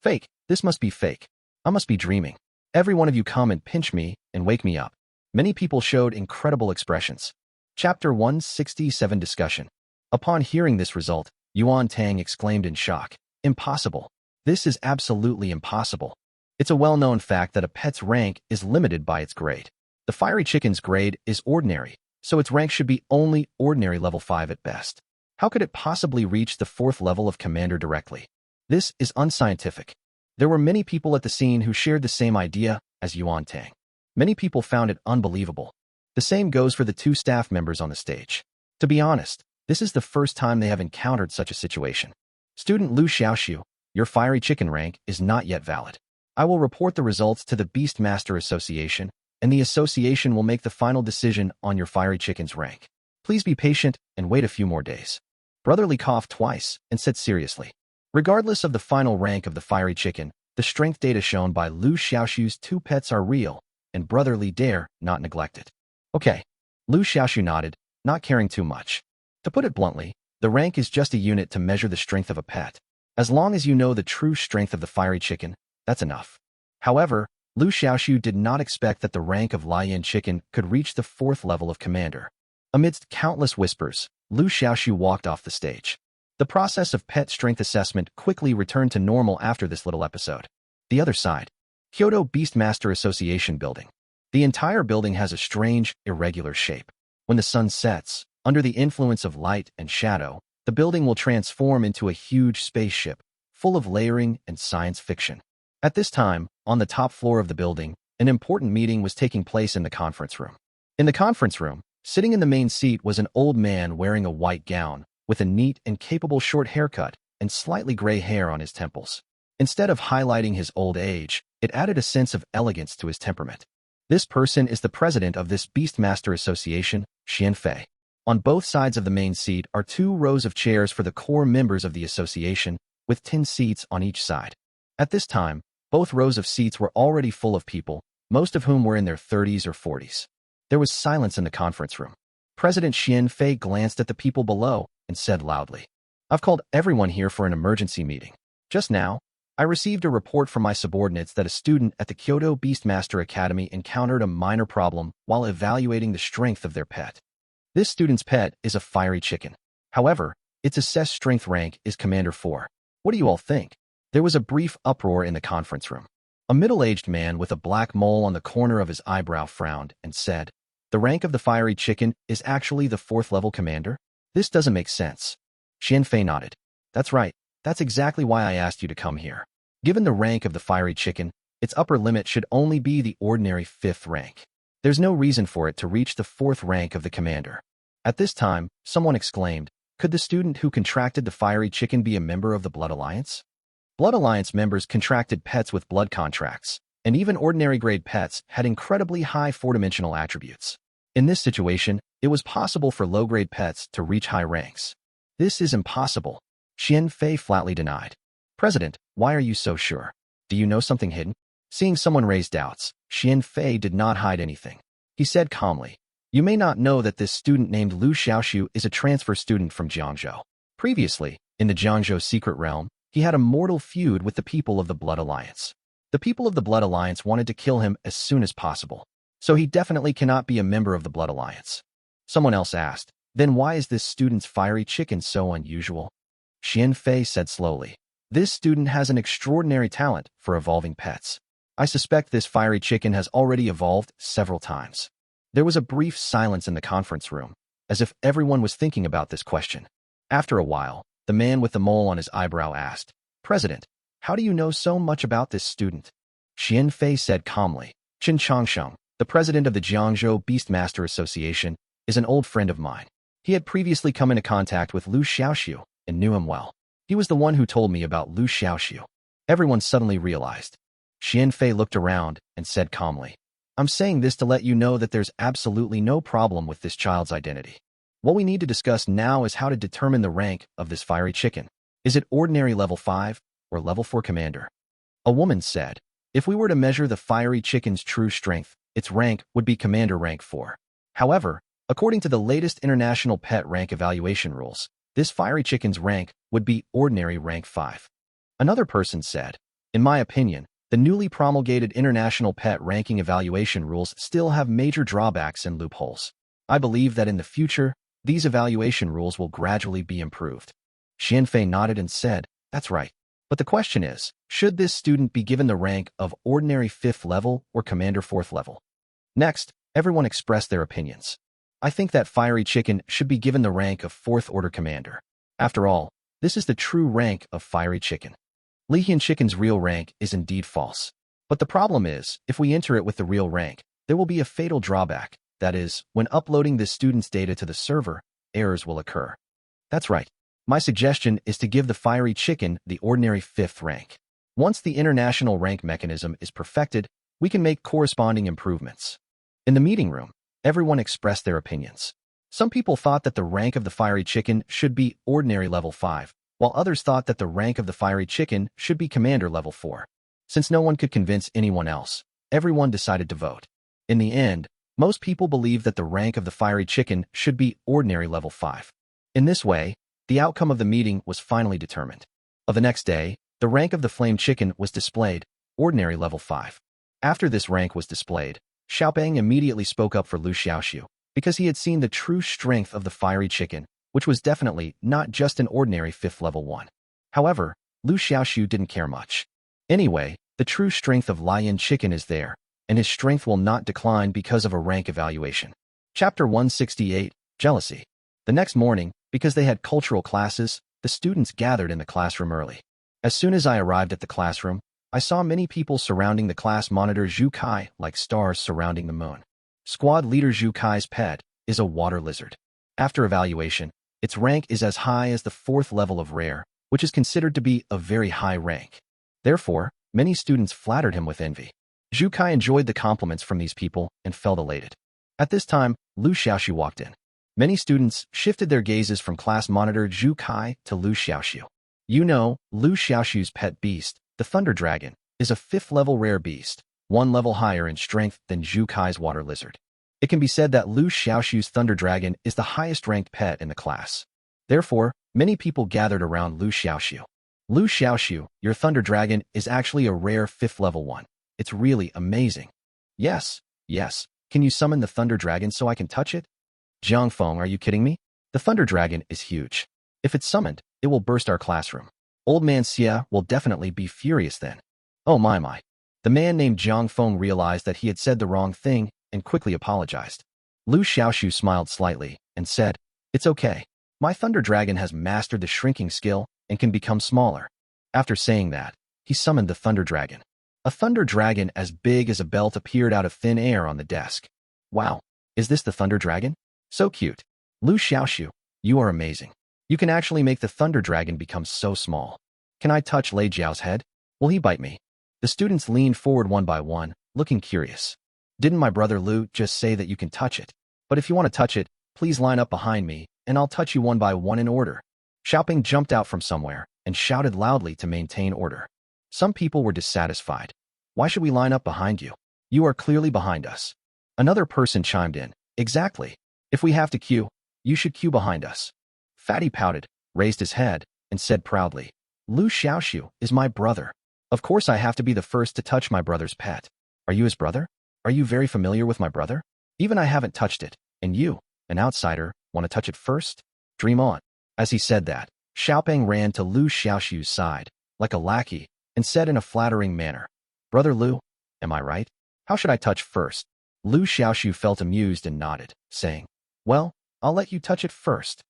Fake. This must be fake. I must be dreaming. Every one of you come and pinch me and wake me up. Many people showed incredible expressions. Chapter 167 Discussion. Upon hearing this result, Yuan Tang exclaimed in shock, "Impossible. This is absolutely impossible." It's a well-known fact that a pet's rank is limited by its grade. The fiery chicken's grade is ordinary, so its rank should be only ordinary level 5 at best. How could it possibly reach the 4th level of commander directly? This is unscientific. There were many people at the scene who shared the same idea as Yuan Tang. Many people found it unbelievable. The same goes for the two staff members on the stage. To be honest, this is the first time they have encountered such a situation. Student Liu Xiaoxu, your fiery chicken rank is not yet valid. I will report the results to the Beastmaster Association, and the association will make the final decision on your fiery chicken's rank. Please be patient and wait a few more days. Brotherly coughed twice and said seriously, "Regardless of the final rank of the fiery chicken, the strength data shown by Liu Xiaoxu's two pets are real, and Brotherly dare not neglect it." Okay. Liu Xiaoxu nodded, not caring too much. To put it bluntly, the rank is just a unit to measure the strength of a pet. As long as you know the true strength of the fiery chicken, that's enough. However, Liu Xiaoxu did not expect that the rank of Lion chicken could reach the 4th level of commander. Amidst countless whispers, Liu Xiaoxu walked off the stage. The process of pet strength assessment quickly returned to normal after this little episode. The other side. Kyoto Beastmaster Association building. The entire building has a strange, irregular shape. When the sun sets, under the influence of light and shadow, the building will transform into a huge spaceship, full of layering and science fiction. At this time, on the top floor of the building, an important meeting was taking place in the conference room. In the conference room, sitting in the main seat was an old man wearing a white gown, with a neat and capable short haircut and slightly gray hair on his temples. Instead of highlighting his old age, it added a sense of elegance to his temperament. This person is the president of this Beastmaster Association, Xian Fei. On both sides of the main seat are 2 rows of chairs for the core members of the association, with 10 seats on each side. At this time, both rows of seats were already full of people, most of whom were in their 30s or 40s. There was silence in the conference room. President Xian Fei glanced at the people below and said loudly, "I've called everyone here for an emergency meeting. Just now, I received a report from my subordinates that a student at the Kyoto Beastmaster Academy encountered a minor problem while evaluating the strength of their pet. This student's pet is a fiery chicken. However, its assessed strength rank is Commander 4. What do you all think?" There was a brief uproar in the conference room. A middle-aged man with a black mole on the corner of his eyebrow frowned and said, "The rank of the fiery chicken is actually the 4th level commander? This doesn't make sense." Xian Fei nodded. "That's right. That's exactly why I asked you to come here. Given the rank of the fiery chicken, its upper limit should only be the ordinary 5th rank. There's no reason for it to reach the 4th rank of the commander. At this time, someone exclaimed, could the student who contracted the fiery chicken be a member of the Blood Alliance? Blood Alliance members contracted pets with blood contracts, and even ordinary grade pets had incredibly high 4-dimensional attributes. In this situation, it was possible for low-grade pets to reach high ranks. This is impossible, Xian Fei flatly denied. President, why are you so sure? Do you know something hidden? Seeing someone raise doubts, Xian Fei did not hide anything. He said calmly, you may not know that this student named Liu Xiaoxu is a transfer student from Jiangzhou. Previously, in the Jiangzhou secret realm, he had a mortal feud with the people of the Blood Alliance. The people of the Blood Alliance wanted to kill him as soon as possible, so he definitely cannot be a member of the Blood Alliance. Someone else asked, then why is this student's fiery chicken so unusual? Xian Fei said slowly, this student has an extraordinary talent for evolving pets. I suspect this fiery chicken has already evolved several times. There was a brief silence in the conference room, as if everyone was thinking about this question. After a while, the man with the mole on his eyebrow asked, President, how do you know so much about this student? Xian Fei said calmly, Qin Changsheng, the president of the Jiangzhou Beastmaster Association, is an old friend of mine. He had previously come into contact with Liu Xiaoxu and knew him well. He was the one who told me about Liu Xiaoxu. Everyone suddenly realized. Xian Fei looked around and said calmly, I'm saying this to let you know that there's absolutely no problem with this child's identity. What we need to discuss now is how to determine the rank of this fiery chicken. Is it ordinary level 5 or level 4 commander? A woman said, if we were to measure the fiery chicken's true strength, its rank would be commander rank 4. However, according to the latest international pet rank evaluation rules, this fiery chicken's rank would be ordinary rank 5. Another person said, in my opinion, the newly promulgated international pet ranking evaluation rules still have major drawbacks and loopholes. I believe that in the future, these evaluation rules will gradually be improved. Xian Fei nodded and said, that's right. But the question is, should this student be given the rank of ordinary 5th level or commander 4th level? Next, everyone expressed their opinions. I think that fiery chicken should be given the rank of 4th order commander. After all, this is the true rank of fiery chicken. Lihian chicken's real rank is indeed false. But the problem is, if we enter it with the real rank, there will be a fatal drawback. That is, when uploading this student's data to the server, errors will occur. That's right. My suggestion is to give the fiery chicken the ordinary 5th rank. Once the international rank mechanism is perfected, we can make corresponding improvements. In the meeting room, everyone expressed their opinions. Some people thought that the rank of the fiery chicken should be ordinary level 5, while others thought that the rank of the fiery chicken should be commander level 4. Since no one could convince anyone else, everyone decided to vote. In the end, most people believed that the rank of the fiery chicken should be ordinary level 5. In this way, the outcome of the meeting was finally determined. Of the next day, the rank of the flame chicken was displayed, ordinary level 5. After this rank was displayed, Xiaopeng immediately spoke up for Liu Xiaoxu, because he had seen the true strength of the fiery chicken, which was definitely not just an ordinary 5th level 1. However, Liu Xiaoxu didn't care much. Anyway, the true strength of Lion chicken is there, and his strength will not decline because of a rank evaluation. Chapter 168, Jealousy. The next morning, because they had cultural classes, the students gathered in the classroom early. As soon as I arrived at the classroom, I saw many people surrounding the class monitor Zhu Kai like stars surrounding the moon. Squad leader Zhu Kai's pet is a water lizard. After evaluation, its rank is as high as the 4th level of rare, which is considered to be a very high rank. Therefore, many students flattered him with envy. Zhu Kai enjoyed the compliments from these people and felt elated. At this time, Liu Xiaoxu walked in. Many students shifted their gazes from class monitor Zhu Kai to Liu Xiaoxu. You know, Liu Xiaoxu's pet beast, the Thunder Dragon, is a 5th level rare beast, 1 level higher in strength than Zhu Kai's water lizard. It can be said that Liu Xiaoxu's Thunder Dragon is the highest ranked pet in the class. Therefore, many people gathered around Liu Xiaoxu. Liu Xiaoxu, your Thunder Dragon is actually a rare 5th level 1. It's really amazing. Yes. Can you summon the Thunder Dragon so I can touch it? Jiang Feng, are you kidding me? The Thunder Dragon is huge. If it's summoned, it will burst our classroom. Old man Xia will definitely be furious then. Oh my. The man named Jiang Feng realized that he had said the wrong thing and quickly apologized. Liu Xiaoxu smiled slightly and said, it's okay. My Thunder Dragon has mastered the shrinking skill and can become smaller. After saying that, he summoned the Thunder Dragon. A Thunder Dragon as big as a belt appeared out of thin air on the desk. Wow, is this the Thunder Dragon? So cute. Liu Xiaoxu, you are amazing. You can actually make the Thunder Dragon become so small. Can I touch Lei Jiao's head? Will he bite me? The students leaned forward one by one, looking curious. Didn't my brother Liu just say that you can touch it? But if you want to touch it, please line up behind me, and I'll touch you one by one in order. Xiaoping jumped out from somewhere and shouted loudly to maintain order. Some people were dissatisfied. Why should we line up behind you? You are clearly behind us. Another person chimed in. Exactly. If we have to queue, you should queue behind us. Fatty pouted, raised his head, and said proudly, Liu Xiaoxu is my brother. Of course I have to be the first to touch my brother's pet. Are you his brother? Are you very familiar with my brother? Even I haven't touched it, and you, an outsider, want to touch it first? Dream on. As he said that, Xiaoping ran to Liu Xiaoxu's side, like a lackey, and said in a flattering manner, Brother Liu, am I right? How should I touch first? Liu Xiaoxu felt amused and nodded, saying, Well, I'll let you touch it first.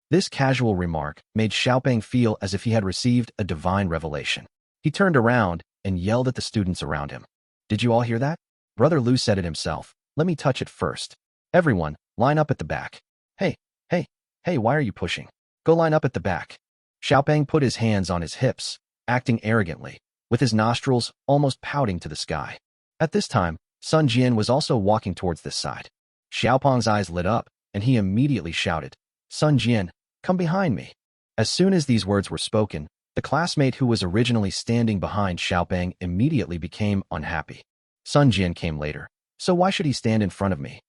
This casual remark made Xiaoping feel as if he had received a divine revelation. He turned around and yelled at the students around him. Did you all hear that? Brother Liu said it himself. Let me touch it first. Everyone, line up at the back. Hey, why are you pushing? Go line up at the back. Xiaoping put his hands on his hips, acting arrogantly, with his nostrils almost pouting to the sky. At this time, Sun Jian was also walking towards this side. Xiaopeng's eyes lit up, and he immediately shouted, Sun Jian, come behind me. As soon as these words were spoken, the classmate who was originally standing behind Xiaoping immediately became unhappy. Sun Jian came later, so why should he stand in front of me?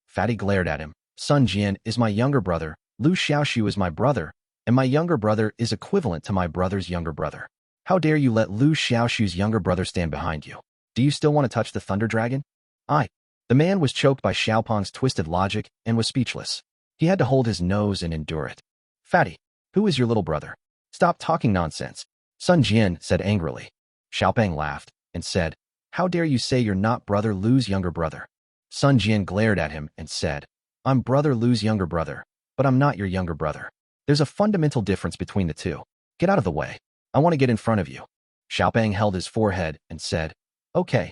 Fatty glared at him. Sun Jian is my younger brother, Liu Xiaoxu is my brother, and my younger brother is equivalent to my brother's younger brother. How dare you let Liu Xiaoxu's younger brother stand behind you? Do you still want to touch the Thunder Dragon? The man was choked by Xiaopeng's twisted logic and was speechless. He had to hold his nose and endure it. Fatty, who is your little brother? Stop talking nonsense, Sun Jian said angrily. Xiaopeng laughed and said, How dare you say you're not brother Liu's younger brother? Sun Jian glared at him and said, I'm brother Liu's younger brother, but I'm not your younger brother. There's a fundamental difference between the two. Get out of the way. I want to get in front of you. Xiaopeng held his forehead and said, Okay,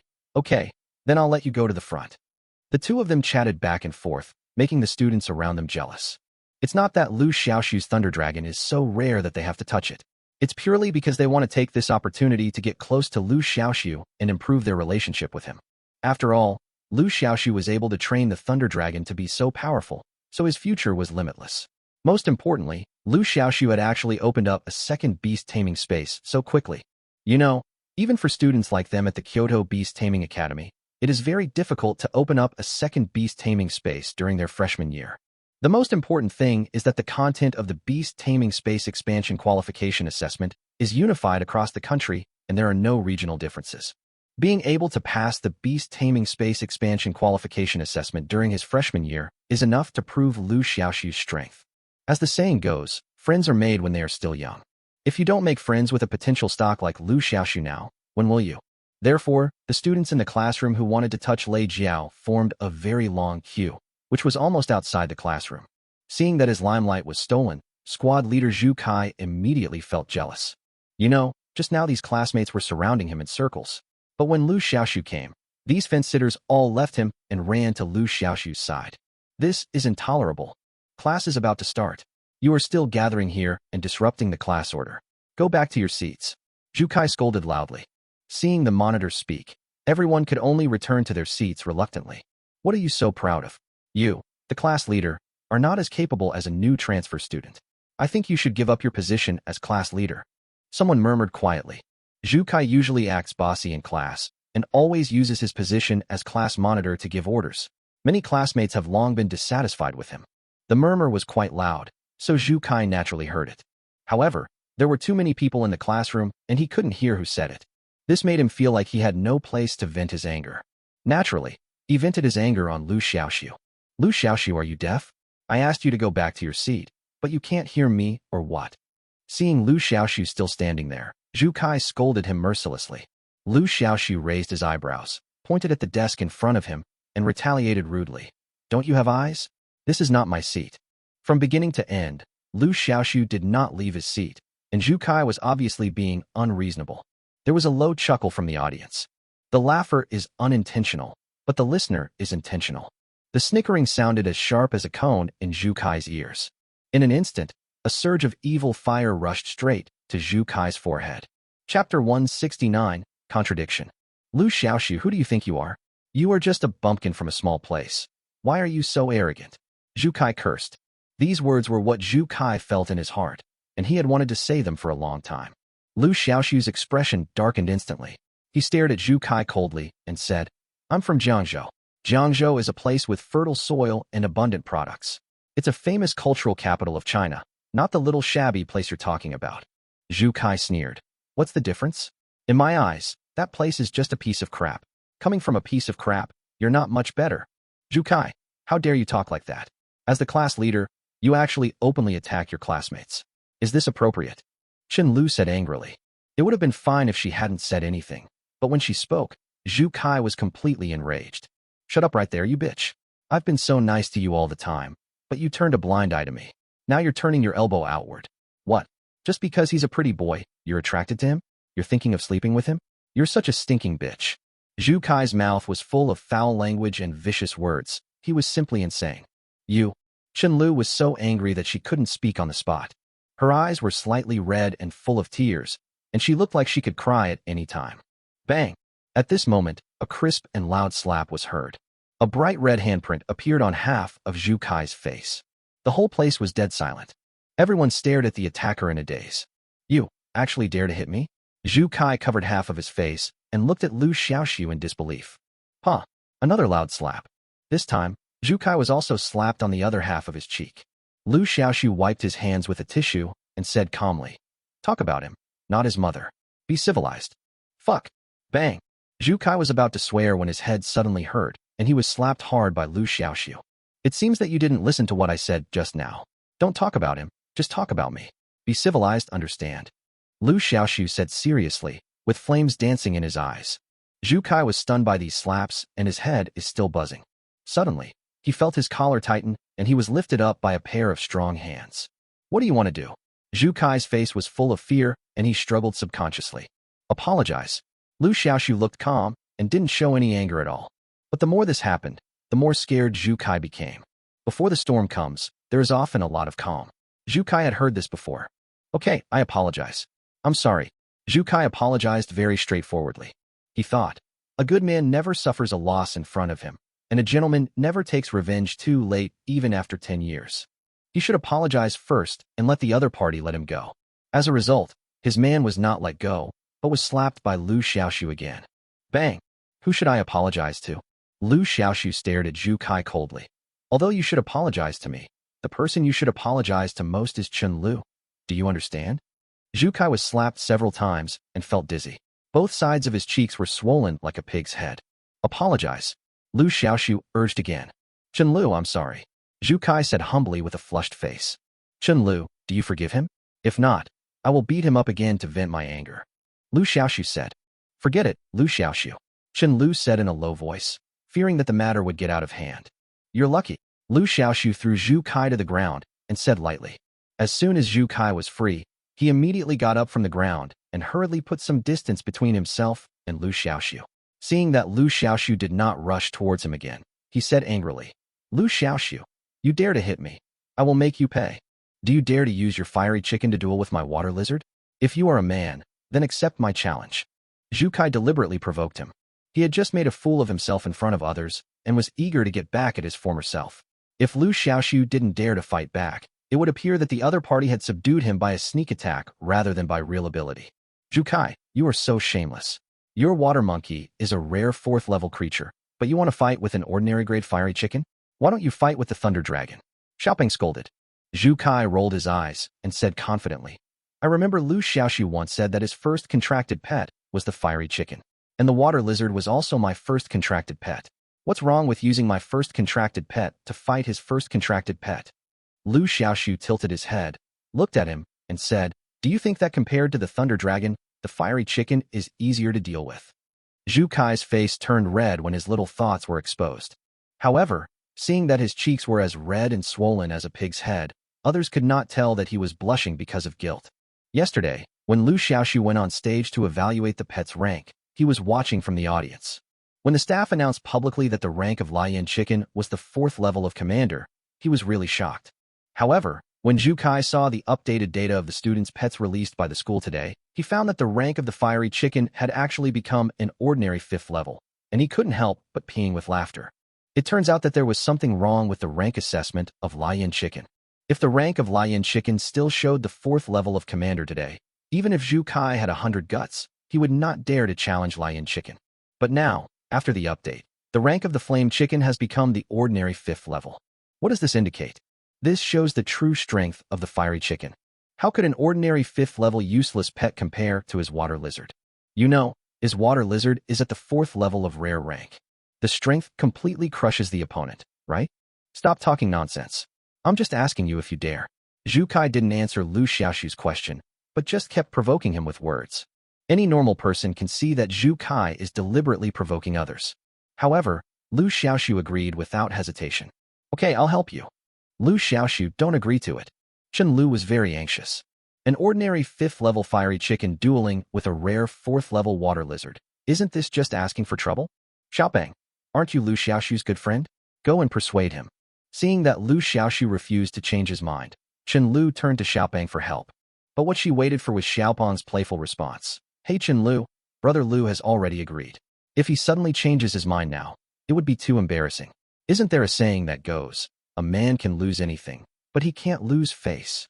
then I'll let you go to the front. The two of them chatted back and forth, making the students around them jealous. It's not that Liu Xiaoxu's Thunder Dragon is so rare that they have to touch it. It's purely because they want to take this opportunity to get close to Liu Xiaoxu and improve their relationship with him. After all, Liu Xiaoxu was able to train the Thunder Dragon to be so powerful, so his future was limitless. Most importantly, Liu Xiaoxu had actually opened up a second beast taming space so quickly. You know, even for students like them at the Kyoto Beast Taming Academy, it is very difficult to open up a second beast taming space during their freshman year. The most important thing is that the content of the Beast Taming Space Expansion Qualification Assessment is unified across the country and there are no regional differences. Being able to pass the Beast Taming Space Expansion Qualification Assessment during his freshman year is enough to prove Liu Xiaoxu's strength. As the saying goes, friends are made when they are still young. If you don't make friends with a potential stock like Liu Xiaoxu now, when will you? Therefore, the students in the classroom who wanted to touch Lei Jiao formed a very long queue, which was almost outside the classroom. Seeing that his limelight was stolen, squad leader Zhu Kai immediately felt jealous. You know, just now these classmates were surrounding him in circles. But when Liu Xiaoxu came, these fence-sitters all left him and ran to Liu Xiaoxu's side. This is intolerable. Class is about to start. You are still gathering here and disrupting the class order. Go back to your seats. Zhu Kai scolded loudly. Seeing the monitor speak, everyone could only return to their seats reluctantly. What are you so proud of? You, the class leader, are not as capable as a new transfer student. I think you should give up your position as class leader. Someone murmured quietly. Zhu Kai usually acts bossy in class and always uses his position as class monitor to give orders. Many classmates have long been dissatisfied with him. The murmur was quite loud, so Zhu Kai naturally heard it. However, there were too many people in the classroom and he couldn't hear who said it. This made him feel like he had no place to vent his anger. Naturally, he vented his anger on Liu Xiaoxu. Liu Xiaoxu, are you deaf? I asked you to go back to your seat, but you can't hear me or what? Seeing Liu Xiaoxu still standing there, Zhu Kai scolded him mercilessly. Liu Xiaoxu raised his eyebrows, pointed at the desk in front of him, and retaliated rudely. Don't you have eyes? This is not my seat. From beginning to end, Liu Xiaoxu did not leave his seat, and Zhu Kai was obviously being unreasonable. There was a low chuckle from the audience. The laugher is unintentional, but the listener is intentional. The snickering sounded as sharp as a cone in Zhu Kai's ears. In an instant, a surge of evil fire rushed straight to Zhu Kai's forehead. Chapter 169, Contradiction. Liu Xiaoxu, who do you think you are? You are just a bumpkin from a small place. Why are you so arrogant? Zhu Kai cursed. These words were what Zhu Kai felt in his heart, and he had wanted to say them for a long time. Liu Xiaoxu's expression darkened instantly. He stared at Zhu Kai coldly and said, I'm from Jiangzhou. Jiangzhou is a place with fertile soil and abundant products. It's a famous cultural capital of China, not the little shabby place you're talking about. Zhu Kai sneered. What's the difference? In my eyes, that place is just a piece of crap. Coming from a piece of crap, you're not much better. Zhu Kai, how dare you talk like that? As the class leader, you actually openly attack your classmates. Is this appropriate? Chen Lu said angrily. It would have been fine if she hadn't said anything, but when she spoke, Zhu Kai was completely enraged. Shut up right there, you bitch. I've been so nice to you all the time, but you turned a blind eye to me. Now you're turning your elbow outward. What? Just because he's a pretty boy, you're attracted to him? You're thinking of sleeping with him? You're such a stinking bitch. Zhu Kai's mouth was full of foul language and vicious words. He was simply insane. You. Chen Lu was so angry that she couldn't speak on the spot. Her eyes were slightly red and full of tears, and she looked like she could cry at any time. Bang! At this moment, a crisp and loud slap was heard. A bright red handprint appeared on half of Zhu Kai's face. The whole place was dead silent. Everyone stared at the attacker in a daze. You actually dare to hit me? Zhu Kai covered half of his face and looked at Liu Xiaoxu in disbelief. Huh, another loud slap. This time, Zhu Kai was also slapped on the other half of his cheek. Liu Xiaoxu wiped his hands with a tissue and said calmly, talk about him, not his mother. Be civilized. Fuck. Bang. Zhu Kai was about to swear when his head suddenly hurt, and he was slapped hard by Liu Xiaoxu. It seems that you didn't listen to what I said just now. Don't talk about him, just talk about me. Be civilized, understand? Liu Xiaoxu said seriously, with flames dancing in his eyes. Zhu Kai was stunned by these slaps, and his head is still buzzing. Suddenly, he felt his collar tighten, and he was lifted up by a pair of strong hands. What do you want to do? Zhu Kai's face was full of fear, and he struggled subconsciously. Apologize. Liu Xiaoxu looked calm and didn't show any anger at all. But the more this happened, the more scared Zhu Kai became. Before the storm comes, there is often a lot of calm. Zhu Kai had heard this before. Okay, I apologize. I'm sorry. Zhu Kai apologized very straightforwardly. He thought, a good man never suffers a loss in front of him, and a gentleman never takes revenge too late even after 10 years. He should apologize first and let the other party let him go. As a result, his man was not let go, but was slapped by Liu Xiaoxu again. Bang! Who should I apologize to? Liu Xiaoxu stared at Zhu Kai coldly. Although you should apologize to me, the person you should apologize to most is Chen Lu. Do you understand? Zhu Kai was slapped several times and felt dizzy. Both sides of his cheeks were swollen like a pig's head. Apologize. Liu Xiaoxu urged again. Chen Lu, I'm sorry. Zhu Kai said humbly with a flushed face. Chen Lu, do you forgive him? If not, I will beat him up again to vent my anger. Liu Xiaoxu said. Forget it, Liu Xiaoxu. Chen Lu said in a low voice, fearing that the matter would get out of hand. You're lucky. Liu Xiaoxu threw Zhu Kai to the ground and said lightly. As soon as Zhu Kai was free, he immediately got up from the ground and hurriedly put some distance between himself and Liu Xiaoxu. Seeing that Liu Xiaoxu did not rush towards him again, he said angrily, Liu Xiaoxu, you dare to hit me. I will make you pay. Do you dare to use your fiery chicken to duel with my water lizard? If you are a man, then accept my challenge. Zhu Kai deliberately provoked him. He had just made a fool of himself in front of others and was eager to get back at his former self. If Liu Xiaoxu didn't dare to fight back, it would appear that the other party had subdued him by a sneak attack rather than by real ability. Zhu Kai, you are so shameless. Your water monkey is a rare 4th-level creature, but you want to fight with an ordinary-grade fiery chicken? Why don't you fight with the thunder dragon? Xiaoping scolded. Zhu Kai rolled his eyes and said confidently, I remember Liu Xiaoxu once said that his first contracted pet was the fiery chicken, and the water lizard was also my first contracted pet. What's wrong with using my first contracted pet to fight his first contracted pet? Liu Xiaoxu tilted his head, looked at him, and said, do you think that compared to the thunder dragon, the fiery chicken is easier to deal with? Zhu Kai's face turned red when his little thoughts were exposed. However, seeing that his cheeks were as red and swollen as a pig's head, others could not tell that he was blushing because of guilt. Yesterday, when Liu Xiaoxu went on stage to evaluate the pet's rank, he was watching from the audience. When the staff announced publicly that the rank of Lion Chicken was the 4th level of commander, he was really shocked. However, when Zhu Kai saw the updated data of the students' pets released by the school today, he found that the rank of the fiery chicken had actually become an ordinary 5th level, and he couldn't help but peeing with laughter. It turns out that there was something wrong with the rank assessment of Lion Chicken. If the rank of Lion Chicken still showed the 4th level of commander today, even if Zhu Kai had 100 guts, he would not dare to challenge Lion Chicken. But now, after the update, the rank of the Flame Chicken has become the ordinary 5th level. What does this indicate? This shows the true strength of the fiery chicken. How could an ordinary 5th level useless pet compare to his water lizard? You know, his water lizard is at the 4th level of rare rank. The strength completely crushes the opponent, right? Stop talking nonsense. I'm just asking you if you dare. Zhu Kai didn't answer Liu Xiaoxu's question, but just kept provoking him with words. Any normal person can see that Zhu Kai is deliberately provoking others. However, Liu Xiaoxu agreed without hesitation. Okay, I'll help you. Liu Xiaoxu don't agree to it. Chen Lu was very anxious. An ordinary 5th level fiery chicken dueling with a rare 4th level water lizard. Isn't this just asking for trouble? Xiaopeng, aren't you Liu Xiaoxu's good friend? Go and persuade him. Seeing that Liu Xiaoxu refused to change his mind, Chen Lu turned to Xiaopeng for help. But what she waited for was Xiaopeng's playful response. Hey Chen Lu, Brother Liu has already agreed. If he suddenly changes his mind now, it would be too embarrassing. Isn't there a saying that goes, a man can lose anything, but he can't lose face?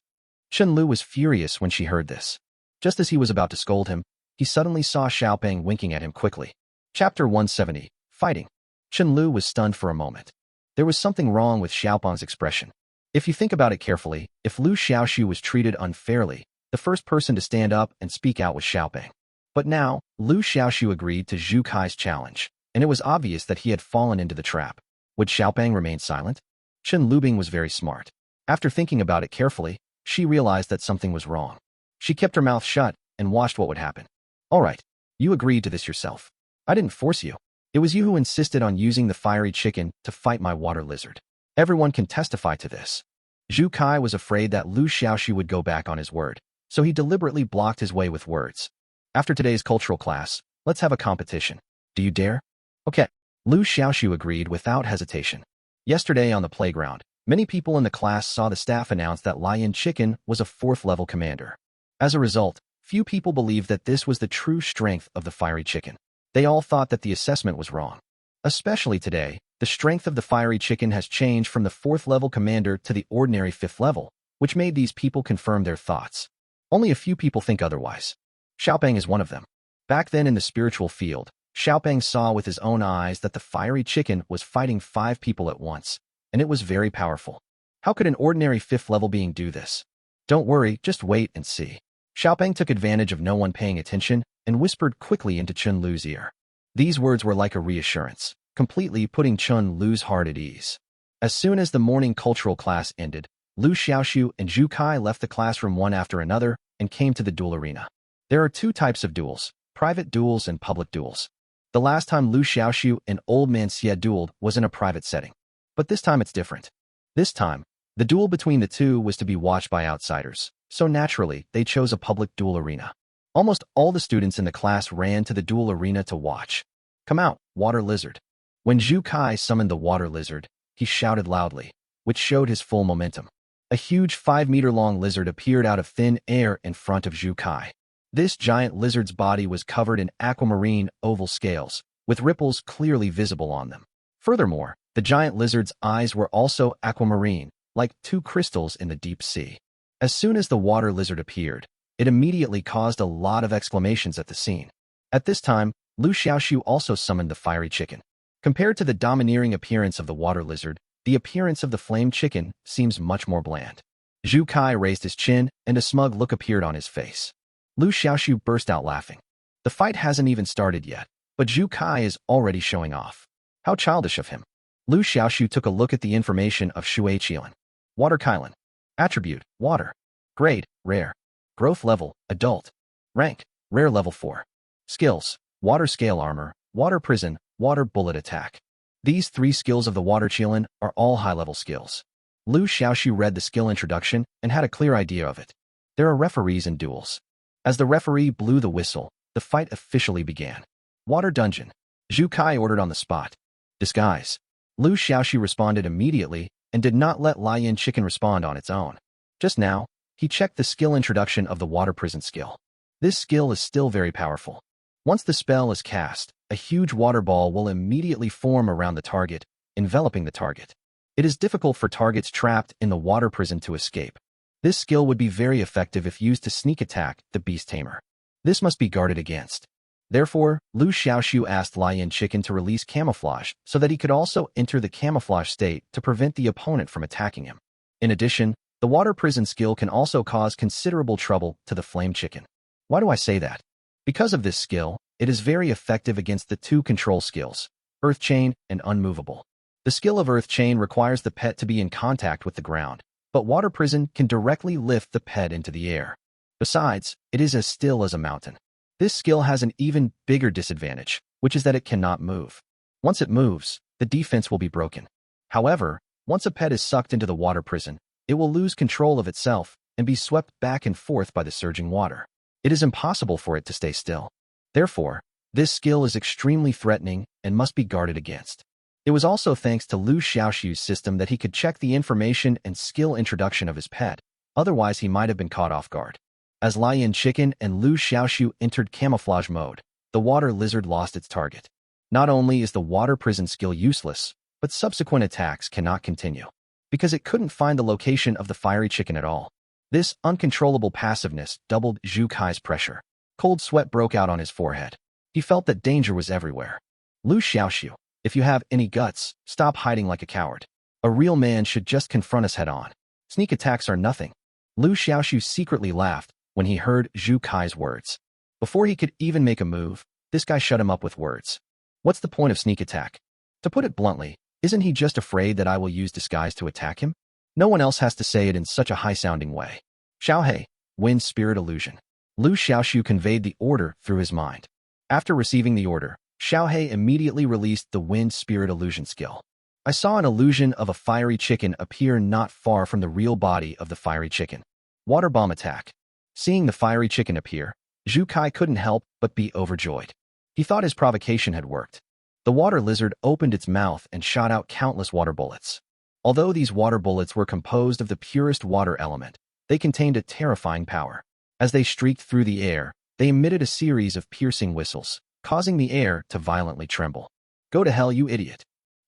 Chen Lu was furious when she heard this. Just as he was about to scold him, he suddenly saw Xiaopeng winking at him quickly. Chapter 170, Fighting. Chen Lu was stunned for a moment. There was something wrong with Xiaopeng's expression. If you think about it carefully, if Liu Xiaoxu was treated unfairly, the first person to stand up and speak out was Xiaopeng. But now, Liu Xiaoxu agreed to Zhu Kai's challenge, and it was obvious that he had fallen into the trap. Would Xiaopeng remain silent? Chen Lubing was very smart. After thinking about it carefully, she realized that something was wrong. She kept her mouth shut and watched what would happen. All right, you agreed to this yourself. I didn't force you. It was you who insisted on using the fiery chicken to fight my water lizard. Everyone can testify to this. Zhu Kai was afraid that Liu Xiaoxu would go back on his word, so he deliberately blocked his way with words. After today's cultural class, let's have a competition. Do you dare? Okay. Liu Xiaoxu agreed without hesitation. Yesterday on the playground, many people in the class saw the staff announce that Lion Chicken was a 4th level commander. As a result, few people believed that this was the true strength of the fiery chicken. They all thought that the assessment was wrong. Especially today, the strength of the fiery chicken has changed from the 4th level commander to the ordinary 5th level, which made these people confirm their thoughts. Only a few people think otherwise. Xiaopeng is one of them. Back then in the spiritual field, Xiaopeng saw with his own eyes that the fiery chicken was fighting 5 people at once, and it was very powerful. How could an ordinary 5th level being do this? Don't worry, just wait and see. Xiaopeng took advantage of no one paying attention and whispered quickly into Chen Lu's ear. These words were like a reassurance, completely putting Chen Lu's heart at ease. As soon as the morning cultural class ended, Liu Xiaoxu and Zhu Kai left the classroom one after another and came to the duel arena. There are 2 types of duels, private duels and public duels. The last time Liu Xiaoxu and Old Man Xie dueled was in a private setting. But this time it's different. This time, the duel between the 2 was to be watched by outsiders, so naturally, they chose a public duel arena. Almost all the students in the class ran to the duel arena to watch. Come out, water lizard. When Zhu Kai summoned the water lizard, he shouted loudly, which showed his full momentum. A huge 5-meter-long lizard appeared out of thin air in front of Zhu Kai. This giant lizard's body was covered in aquamarine oval scales, with ripples clearly visible on them. Furthermore, the giant lizard's eyes were also aquamarine, like 2 crystals in the deep sea. As soon as the water lizard appeared, it immediately caused a lot of exclamations at the scene. At this time, Liu Xiaoxu also summoned the fiery chicken. Compared to the domineering appearance of the water lizard, the appearance of the flame chicken seems much more bland. Zhu Kai raised his chin, and a smug look appeared on his face. Liu Xiaoxu burst out laughing. The fight hasn't even started yet, but Zhu Kai is already showing off. How childish of him. Liu Xiaoxu took a look at the information of Shui Qilan. Water Kylan. Attribute, water. Grade, rare. Growth level, adult. Rank, rare level 4. Skills, water scale armor, water prison, water bullet attack. These 3 skills of the water Qilan are all high-level skills. Liu Xiaoxu read the skill introduction and had a clear idea of it. There are referees in duels. As the referee blew the whistle, the fight officially began. Water dungeon. Zhu Kai ordered on the spot. Disguise. Liu Xiaoxu responded immediately and did not let Lion Chicken respond on its own. Just now, he checked the skill introduction of the water prison skill. This skill is still very powerful. Once the spell is cast, a huge water ball will immediately form around the target, enveloping the target. It is difficult for targets trapped in the water prison to escape. This skill would be very effective if used to sneak attack the beast tamer. This must be guarded against. Therefore, Liu Xiaoxu asked Lion Chicken to release camouflage so that he could also enter the camouflage state to prevent the opponent from attacking him. In addition, the water prison skill can also cause considerable trouble to the flame chicken. Why do I say that? Because of this skill, it is very effective against the two control skills, Earth Chain and Unmovable. The skill of Earth Chain requires the pet to be in contact with the ground, but Water Prison can directly lift the pet into the air. Besides, it is as still as a mountain. This skill has an even bigger disadvantage, which is that it cannot move. Once it moves, the defense will be broken. However, once a pet is sucked into the Water Prison, it will lose control of itself and be swept back and forth by the surging water. It is impossible for it to stay still. Therefore, this skill is extremely threatening and must be guarded against. It was also thanks to Liu Xiaoxu's system that he could check the information and skill introduction of his pet, otherwise he might have been caught off guard. As Lion Chicken and Liu Xiaoxu entered camouflage mode, the water lizard lost its target. Not only is the water prison skill useless, but subsequent attacks cannot continue, because it couldn't find the location of the fiery chicken at all. This uncontrollable passiveness doubled Zhu Kai's pressure. Cold sweat broke out on his forehead. He felt that danger was everywhere. Liu Xiaoxu, if you have any guts, stop hiding like a coward. A real man should just confront us head-on. Sneak attacks are nothing. Liu Xiaoxu secretly laughed when he heard Zhu Kai's words. Before he could even make a move, this guy shut him up with words. What's the point of sneak attack? To put it bluntly, isn't he just afraid that I will use disguise to attack him? No one else has to say it in such a high-sounding way. Xiaohei, wind spirit illusion. Liu Xiaoxu conveyed the order through his mind. After receiving the order, Xiaohei immediately released the wind spirit illusion skill. I saw an illusion of a fiery chicken appear not far from the real body of the fiery chicken. Water bomb attack. Seeing the fiery chicken appear, Zhu Kai couldn't help but be overjoyed. He thought his provocation had worked. The water lizard opened its mouth and shot out countless water bullets. Although these water bullets were composed of the purest water element, they contained a terrifying power. As they streaked through the air, they emitted a series of piercing whistles, causing the air to violently tremble. Go to hell, you idiot.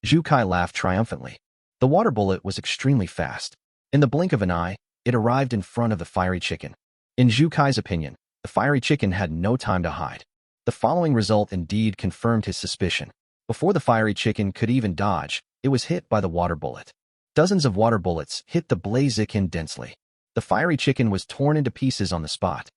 Zhu Kai laughed triumphantly. The water bullet was extremely fast. In the blink of an eye, it arrived in front of the fiery chicken. In Zhu Kai's opinion, the fiery chicken had no time to hide. The following result indeed confirmed his suspicion. Before the fiery chicken could even dodge, it was hit by the water bullet. Dozens of water bullets hit the blaziken densely. The fiery chicken was torn into pieces on the spot.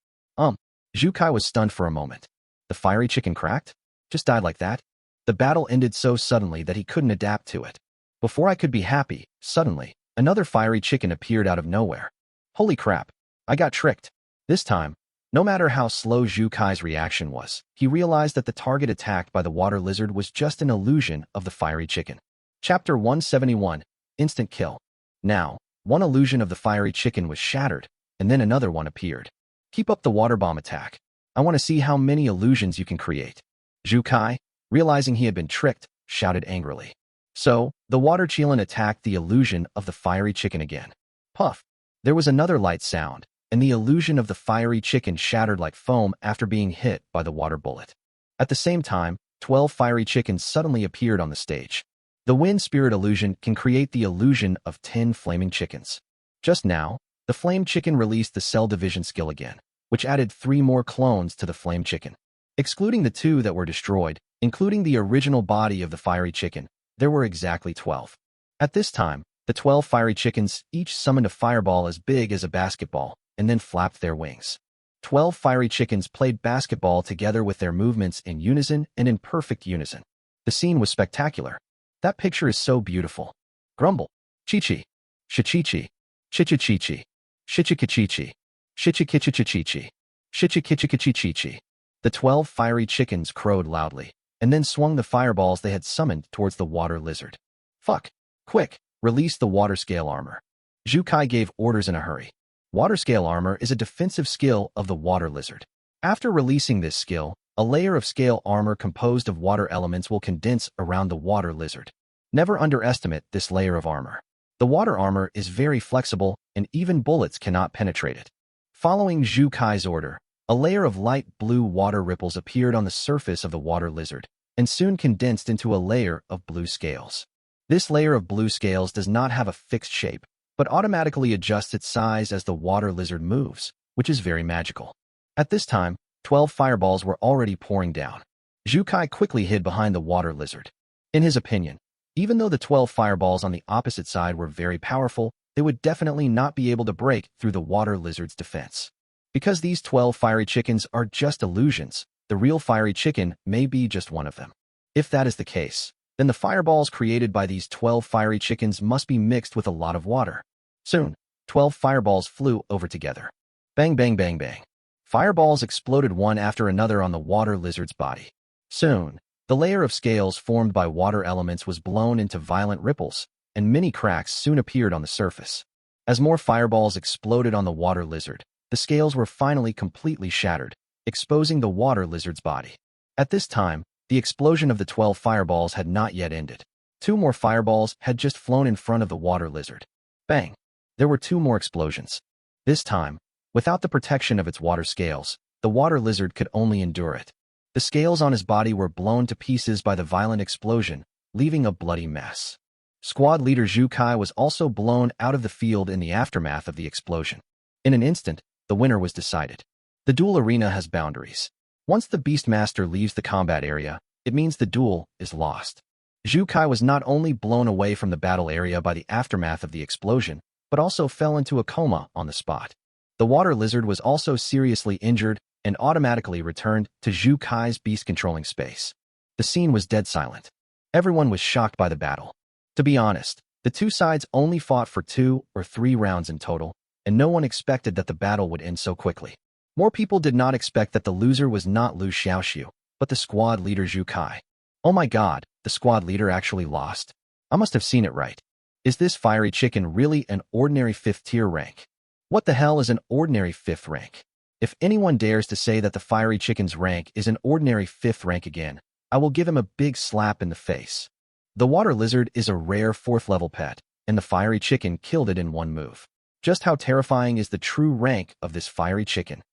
Zhu Kai was stunned for a moment. The fiery chicken cracked? Just died like that? The battle ended so suddenly that he couldn't adapt to it. Before I could be happy, suddenly, another fiery chicken appeared out of nowhere. Holy crap, I got tricked. This time, no matter how slow Zhu Kai's reaction was, he realized that the target attacked by the water lizard was just an illusion of the fiery chicken. Chapter 171, Instant Kill. Now, one illusion of the fiery chicken was shattered, and then another one appeared. Keep up the water bomb attack. I want to see how many illusions you can create. Zhu Kai, realizing he had been tricked, shouted angrily. So, the water chicken attacked the illusion of the fiery chicken again. Puff! There was another light sound, and the illusion of the fiery chicken shattered like foam after being hit by the water bullet. At the same time, 12 fiery chickens suddenly appeared on the stage. The wind spirit illusion can create the illusion of 10 flaming chickens. Just now, the flame chicken released the cell division skill again, which added 3 more clones to the flame chicken. Excluding the 2 that were destroyed, including the original body of the fiery chicken, there were exactly 12. At this time, the 12 fiery chickens each summoned a fireball as big as a basketball, and then flapped their wings. 12 fiery chickens played basketball together with their movements in unison and in perfect unison. The scene was spectacular. That picture is so beautiful. Grumble. Chi-chi. Shichichi. Chichichichi. Shichikichichi. Shichikichichichi. Shichikichichichi. The 12 fiery chickens crowed loudly, and then swung the fireballs they had summoned towards the water lizard. Fuck. Quick, release the water scale armor. Zhu Kai gave orders in a hurry.
Water scale armor is a defensive skill of the water lizard. After releasing this skill, a layer of scale armor composed of water elements will condense around the water lizard. Never underestimate this layer of armor. The water armor is very flexible, and even bullets cannot penetrate it. Following Zhu Kai's order, a layer of light blue water ripples appeared on the surface of the water lizard, and soon condensed into a layer of blue scales. This layer of blue scales does not have a fixed shape, but automatically adjusts its size as the water lizard moves, which is very magical. At this time, 12 fireballs were already pouring down. Zhu Kai quickly hid behind the water lizard. In his opinion, even though the 12 fireballs on the opposite side were very powerful, they would definitely not be able to break through the water lizard's defense. Because these 12 fiery chickens are just illusions, the real fiery chicken may be just one of them. If that is the case, then the fireballs created by these 12 fiery chickens must be mixed with a lot of water. Soon, 12 fireballs flew over together. Bang, bang, bang, bang. Fireballs exploded one after another on the water lizard's body. Soon, the layer of scales formed by water elements was blown into violent ripples, and many cracks soon appeared on the surface. As more fireballs exploded on the water lizard, the scales were finally completely shattered, exposing the water lizard's body. At this time, the explosion of the 12 fireballs had not yet ended. 2 more fireballs had just flown in front of the water lizard. Bang! There were 2 more explosions. This time, without the protection of its water scales, the water lizard could only endure it. The scales on his body were blown to pieces by the violent explosion, leaving a bloody mess. Squad leader Zhu Kai was also blown out of the field in the aftermath of the explosion. In an instant, the winner was decided. The duel arena has boundaries. Once the Beastmaster leaves the combat area, it means the duel is lost. Zhu Kai was not only blown away from the battle area by the aftermath of the explosion, but also fell into a coma on the spot. The water lizard was also seriously injured and automatically returned to Zhu Kai's beast-controlling space. The scene was dead silent. Everyone was shocked by the battle. To be honest, the 2 sides only fought for 2 or 3 rounds in total, and no one expected that the battle would end so quickly. More people did not expect that the loser was not Liu Xiaoxu, but the squad leader Zhu Kai. Oh my god, the squad leader actually lost. I must have seen it right. Is this fiery chicken really an ordinary 5th tier rank? What the hell is an ordinary 5th rank? If anyone dares to say that the fiery chicken's rank is an ordinary 5th rank again, I will give him a big slap in the face. The water lizard is a rare 4th level pet, and the fiery chicken killed it in one move. Just how terrifying is the true rank of this fiery chicken?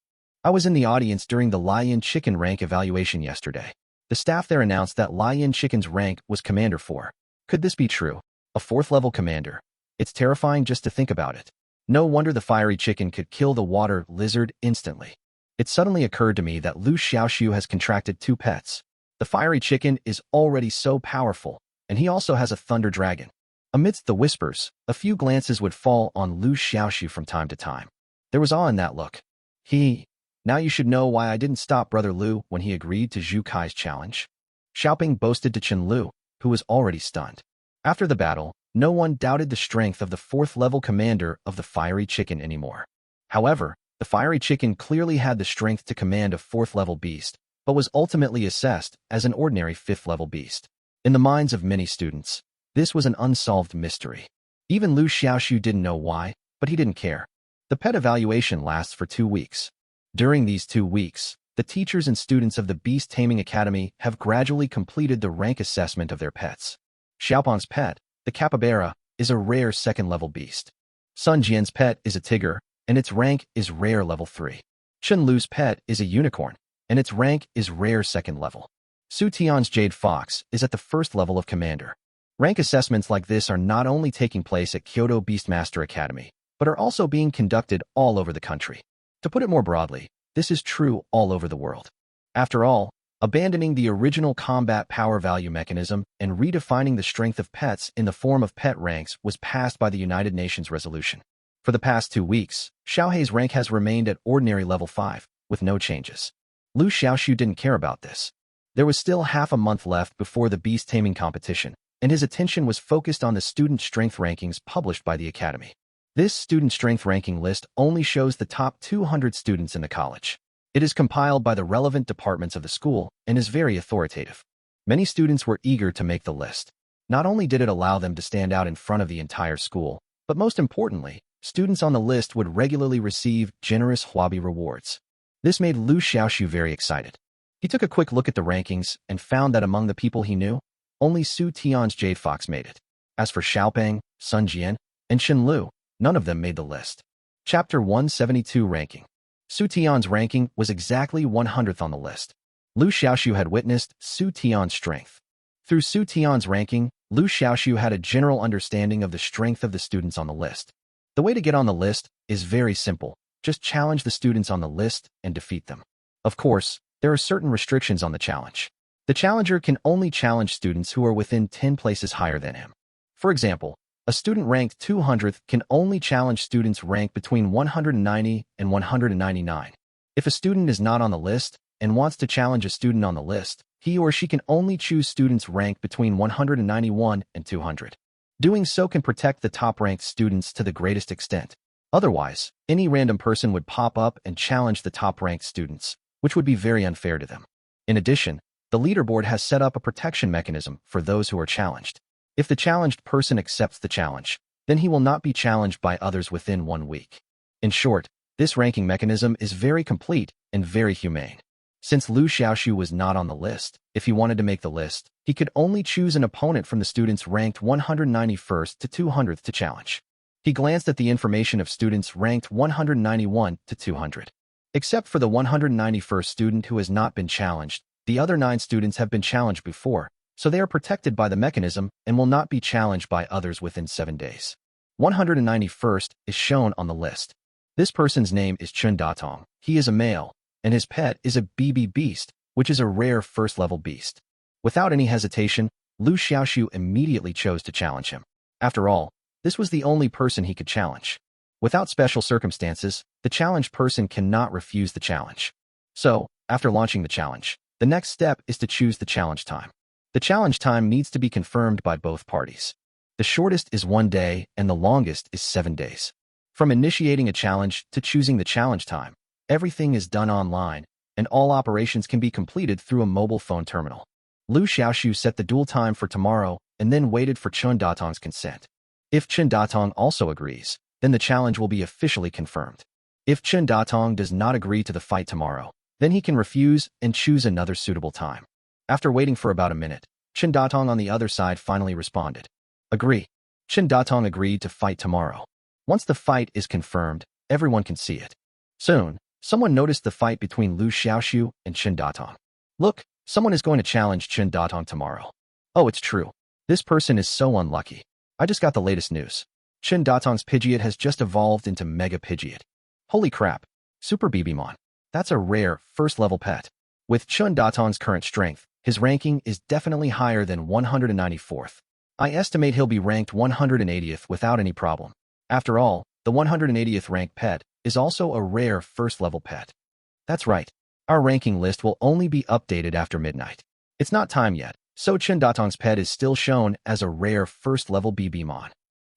I was in the audience during the Lion Chicken rank evaluation yesterday. The staff there announced that Lion Chicken's rank was Commander 4. Could this be true? A 4th level commander? It's terrifying just to think about it. No wonder the fiery chicken could kill the water lizard instantly. It suddenly occurred to me that Liu Xiaoxu has contracted 2 pets. The fiery chicken is already so powerful, and he also has a thunder dragon. Amidst the whispers, a few glances would fall on Liu Xiaoxu from time to time. There was awe in that look. Now you should know why I didn't stop Brother Liu when he agreed to Zhu Kai's challenge. Xiaoping boasted to Chen Lu, who was already stunned. After the battle, no one doubted the strength of the 4th level commander of the fiery chicken anymore. However, the fiery chicken clearly had the strength to command a 4th level beast, but was ultimately assessed as an ordinary 5th level beast. In the minds of many students, this was an unsolved mystery. Even Liu Xiaoxu didn't know why, but he didn't care. The pet evaluation lasts for 2 weeks. During these 2 weeks, the teachers and students of the Beast Taming Academy have gradually completed the rank assessment of their pets. Xiaopan's pet, the capybara, is a rare 2nd level beast. Sun Jian's pet is a tiger, and its rank is rare level 3. Chen Lu's pet is a unicorn, and its rank is rare 2nd level. Su Tian's jade fox is at the 1st level of commander. Rank assessments like this are not only taking place at Kyoto Beastmaster Academy, but are also being conducted all over the country. To put it more broadly, this is true all over the world. After all, abandoning the original combat power value mechanism and redefining the strength of pets in the form of pet ranks was passed by the United Nations resolution. For the past 2 weeks, Xiaohei's rank has remained at ordinary level 5, with no changes. Liu Xiaoxu didn't care about this. There was still half a month left before the beast taming competition, and his attention was focused on the student strength rankings published by the Academy. This student strength ranking list only shows the top 200 students in the college. It is compiled by the relevant departments of the school and is very authoritative. Many students were eager to make the list. Not only did it allow them to stand out in front of the entire school, but most importantly,
students on the list would regularly receive generous hobby rewards. This made Liu Xiaoxu very excited. He took a quick look at the rankings and found that among the people he knew, only Su Tian's Jade Fox made it. As for Xiaopeng, Sun Jian, and Chen Lu, none of them made the list. Chapter 172 Ranking. Su Tian's ranking was exactly 100th on the list. Liu Xiaoxu had witnessed Su Tian's strength. Through Su Tian's ranking, Liu Xiaoxu had a general understanding of the strength of the students on the list. The way to get on the list is very simple. Just challenge the students on the list and defeat them. Of course, there are certain restrictions on the challenge. The challenger can only challenge students who are within 10 places higher than him. For example, a student ranked 200th can only challenge students ranked between 190 and 199. If a student is not on the list and wants to challenge a student on the list, he or she can only choose students ranked between 191 and 200. Doing so can protect the top-ranked students to the greatest extent. Otherwise, any random person would pop up and challenge the top-ranked students, which would be very unfair to them. In addition, the leaderboard has set up a protection mechanism for those who are challenged. If the challenged person accepts the challenge, then he will not be challenged by others within 1 week. In short, this ranking mechanism is very complete and very humane. Since Liu Xiaoxu was not on the list, if he wanted to make the list, he could only choose an opponent from the students ranked 191st to 200th to challenge. He glanced at the information of students ranked 191 to 200. Except for the 191st student who has not been challenged, the other 9 students have been challenged before, so they are protected by the mechanism and will not be challenged by others within 7 days. 191st is shown on the list. This person's name is Chen Datong. He is a male, and his pet is a BB beast, which is a rare first-level beast. Without any hesitation, Liu Xiaoxu immediately chose to challenge him. After all, this was the only person he could challenge. Without special circumstances, the challenged person cannot refuse the challenge. So, after launching the challenge, the next step is to choose the challenge time. The challenge time needs to be confirmed by both parties. The shortest is 1 day and the longest is 7 days. From initiating a challenge to choosing the challenge time, everything is done online, and all operations can be completed through a mobile phone terminal. Liu Xiaoxu set the duel time for tomorrow and then waited for Chen Datong's consent. If Chen Datong also agrees, then the challenge will be officially confirmed. If Chen Datong does not agree to the fight tomorrow, then he can refuse and choose another suitable time. After waiting for about a minute, Chen Datong on the other side finally responded. Agree. Chen Datong agreed to fight tomorrow. Once the fight is confirmed, everyone can see it. Soon, someone noticed the fight between Liu Xiaoxu and Chen Datong. Look, someone is going to challenge Chen Datong tomorrow. Oh, it's true. This person is so unlucky. I just got the latest news. Chen Datong's Pidgeot has just evolved into Mega Pidgeot. Holy crap. Super BBmon. That's a rare, first-level pet. With Chen Datong's current strength, his ranking is definitely higher than 194th. I estimate he'll be ranked 180th without any problem. After all, the 180th ranked pet is also a rare first-level pet. That's right. Our ranking list will only be updated after midnight. It's not time yet, so Chen Datong's pet is still shown as a rare first-level BBmon.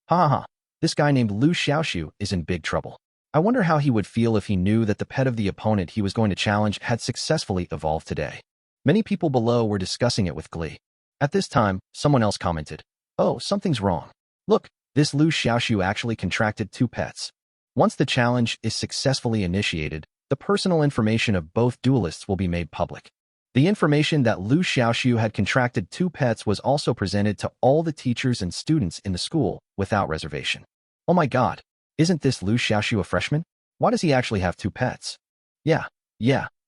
Ha ha ha. This guy named Liu Xiaoxu is in big trouble. I wonder how he would feel if he knew that the pet of the opponent he was going to challenge had successfully evolved today. Many people below were discussing it with glee. At this time, someone else commented, "Oh, something's wrong. Look, this Liu Xiaoxu actually contracted 2 pets." Once the challenge is successfully initiated, the personal information of both duelists will be made public. The information that Liu Xiaoxu had contracted 2 pets was also presented to all the teachers and students in the school without reservation. Oh my god, isn't this Liu Xiaoxu a freshman? Why does he actually have 2 pets? Yeah,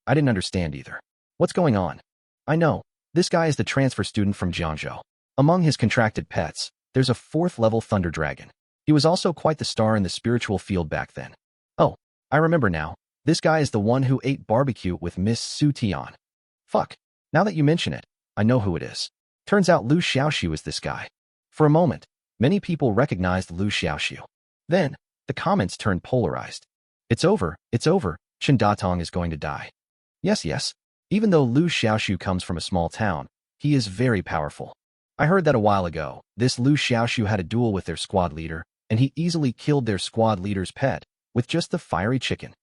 I didn't understand either. What's going on? I know, this guy is the transfer student from Jiangzhou. Among his contracted pets, there's a 4th-level thunder dragon. He was also quite the star in the spiritual field back then. Oh, I remember now. This guy is the one who ate barbecue with Miss Su Tian. Fuck, now that you mention it, I know who it is. Turns out Liu Xiaoxu is this guy. For a moment, many people recognized Liu Xiaoxu. Then, the comments turned polarized. It's over, Chen Datong is going to die. Yes, even though Liu Xiaoxu comes from a small town, he is very powerful. I heard that a while ago, this Liu Xiaoxu had a duel with their squad leader, and he easily killed their squad leader's pet with just the fiery chicken.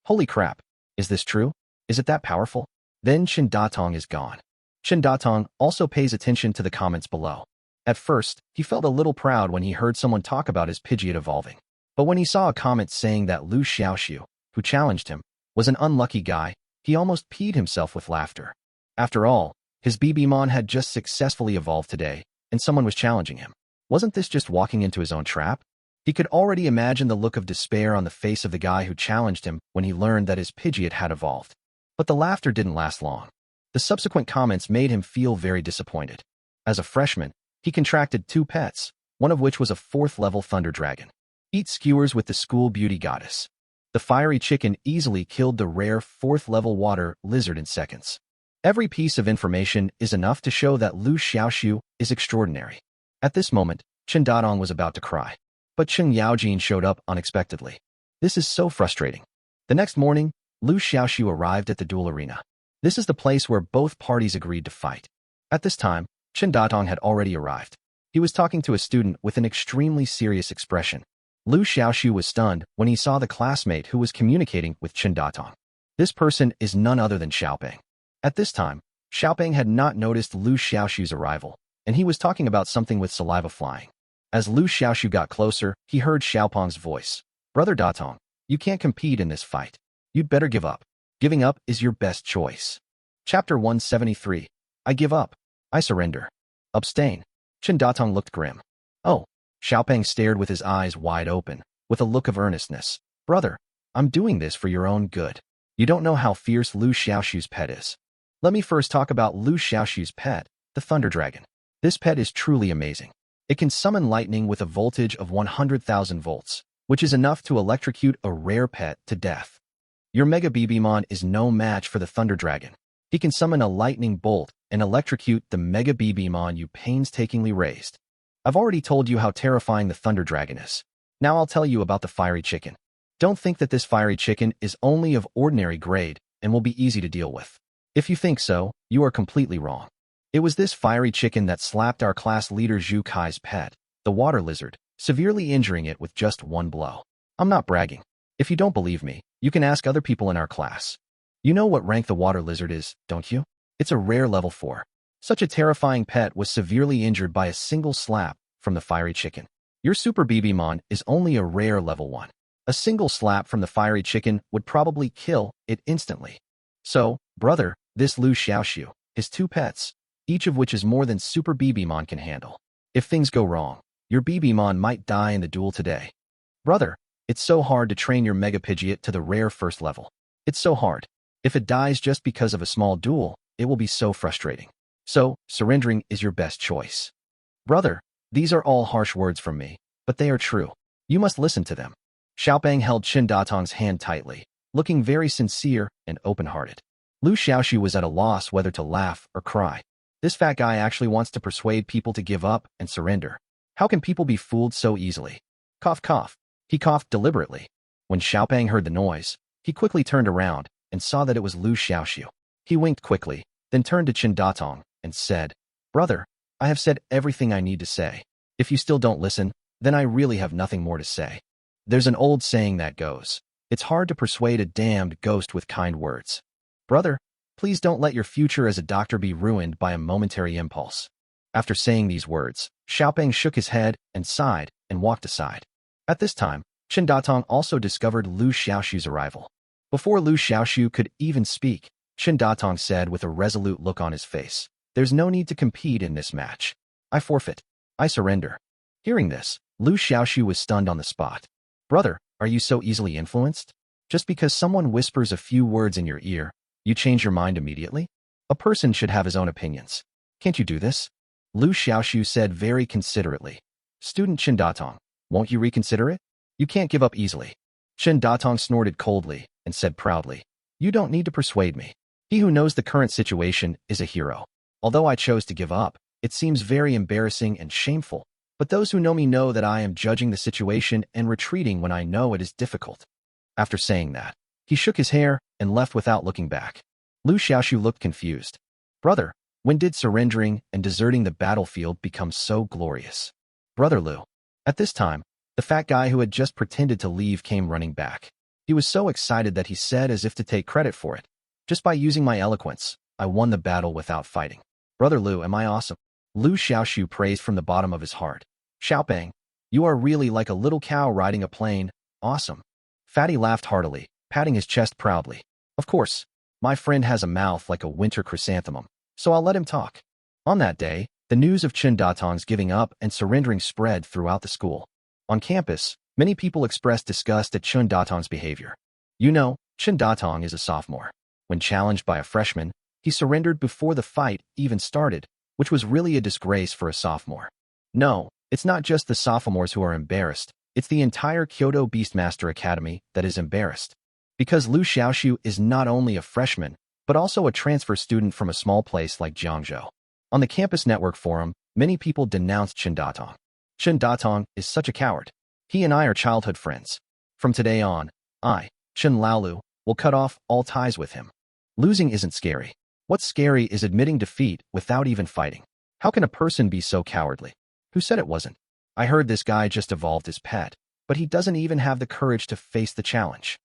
Holy crap, is this true? Is it that powerful? Then Chen Datong is gone. Chen Datong also pays attention to the comments below. At first, he felt a little proud when he heard someone talk about his Pidgeot evolving. But when he saw a comment saying that Liu Xiaoxu, who challenged him, was an unlucky guy, he almost peed himself with laughter. After all, his BBmon had just successfully evolved today, and someone was challenging him. Wasn't this just walking into his own trap? He could already imagine the look of despair on the face of the guy who challenged him when he learned that his Pidgeot had evolved. But the laughter didn't last long. The subsequent comments made him feel very disappointed. As a freshman, he contracted 2 pets, one of which was a 4th-level thunder dragon. Eat skewers with the school beauty goddess. The fiery chicken easily killed the rare 4th-level water lizard in seconds. Every piece of information is enough to show that Liu Xiaoxu is extraordinary. At this moment, Chen Datong was about to cry. But Chen Yaojin showed up unexpectedly. This is so frustrating. The next morning, Liu Xiaoxu arrived at the duel arena. This is the place where both parties agreed to fight. At this time, Chen Datong had already arrived. He was talking to a student with an extremely serious expression. Liu Xiaoxu was stunned when he saw the classmate who was communicating with Chen Datong. This person is none other than Xiaopeng. At this time, Xiaopeng had not noticed Liu Xiaoxu's arrival, and he was talking about something with saliva flying. As Liu Xiaoxu got closer, he heard Xiaopeng's voice. Brother Datong, you can't compete in this fight. You'd better give up. Giving up is your best choice. Chapter 173. I give up. I surrender. Abstain. Chen Datong looked grim. Oh. Xiaopeng stared with his eyes wide open, with a look of earnestness. Brother, I'm doing this for your own good. You don't know how fierce Liu Xiaoxu's pet is. Let me first talk about Liu Xiaoxu's pet, the Thunder Dragon. This pet is truly amazing. It can summon lightning with a voltage of 100,000 volts, which is enough to electrocute a rare pet to death. Your Mega BBmon is no match for the Thunder Dragon. He can summon a lightning bolt and electrocute the Mega BBmon you painstakingly raised. I've already told you how terrifying the Thunder Dragon is. Now I'll tell you about the Fiery Chicken. Don't think that this Fiery Chicken is only of ordinary grade and will be easy to deal with. If you think so, you are completely wrong. It was this Fiery Chicken that slapped our class leader Zhu Kai's pet, the water lizard, severely injuring it with just one blow. I'm not bragging. If you don't believe me, you can ask other people in our class. You know what rank the water lizard is, don't you? It's a rare level 4. Such a terrifying pet was severely injured by a single slap from the Fiery Chicken. Your Super BBmon is only a rare level 1. A single slap from the Fiery Chicken would probably kill it instantly. So, brother, this Liu Xiaoxu, his 2 pets, each of which is more than Super BBmon can handle. If things go wrong, your BBmon might die in the duel today. Brother, it's so hard to train your Mega Pidgeot to the rare 1st level. It's so hard. If it dies just because of a small duel, it will be so frustrating. So, surrendering is your best choice. Brother, these are all harsh words from me, but they are true. You must listen to them. Xiaopeng held Chen Datong's hand tightly, looking very sincere and open-hearted. Liu Xiaoxu was at a loss whether to laugh or cry. This fat guy actually wants to persuade people to give up and surrender. How can people be fooled so easily? Cough, cough. He coughed deliberately. When Xiaopeng heard the noise, he quickly turned around and saw that it was Liu Xiaoxu. He winked quickly, then turned to Chen Datong and said, Brother, I have said everything I need to say. If you still don't listen, then I really have nothing more to say. There's an old saying that goes, it's hard to persuade a damned ghost with kind words. Brother, please don't let your future as a doctor be ruined by a momentary impulse. After saying these words, Xiaopeng shook his head and sighed and walked aside. At this time, Chen Datong also discovered Liu Xiaoxu's arrival. Before Liu Xiaoxu could even speak, Chen Datong said with a resolute look on his face, There's no need to compete in this match. I forfeit. I surrender. Hearing this, Liu Xiaoxu was stunned on the spot. Brother, are you so easily influenced? Just because someone whispers a few words in your ear, you change your mind immediately? A person should have his own opinions. Can't you do this? Liu Xiaoxu said very considerately. Student Chen Datong, won't you reconsider it? You can't give up easily. Chen Datong snorted coldly and said proudly, You don't need to persuade me. He who knows the current situation is a hero. Although I chose to give up, it seems very embarrassing and shameful, but those who know me know that I am judging the situation and retreating when I know it is difficult. After saying that, he shook his hair and left without looking back. Liu Xiaoxu looked confused. Brother, when did surrendering and deserting the battlefield become so glorious? Brother Liu. At this time, the fat guy who had just pretended to leave came running back. He was so excited that he said as if to take credit for it. Just by using my eloquence, I won the battle without fighting. Brother Liu, am I awesome? Liu Xiaoxu praised from the bottom of his heart. Xiaopeng, You are really like a little cow riding a plane. Awesome. Fatty laughed heartily, patting his chest proudly. Of course, my friend has a mouth like a winter chrysanthemum, so I'll let him talk. On that day, the news of Chen Datong's giving up and surrendering spread throughout the school. On campus, many people expressed disgust at Chen Datong's behavior. You know, Chen Datong is a sophomore. When challenged by a freshman, he surrendered before the fight even started, which was really a disgrace for a sophomore. No, it's not just the sophomores who are embarrassed, it's the entire Kyoto Beastmaster Academy that is embarrassed. Because Liu Xiaoxu is not only a freshman, but also a transfer student from a small place like Jiangzhou. On the campus network forum, many people denounced Chen Datong. Chen Datong is such a coward. He and I are childhood friends. From today on, I, Chen Laolu, will cut off all ties with him. Losing isn't scary. What's scary is admitting defeat without even fighting. How can a person be so cowardly? Who said it wasn't? I heard this guy just evolved his pet, but he doesn't even have the courage to face the challenge.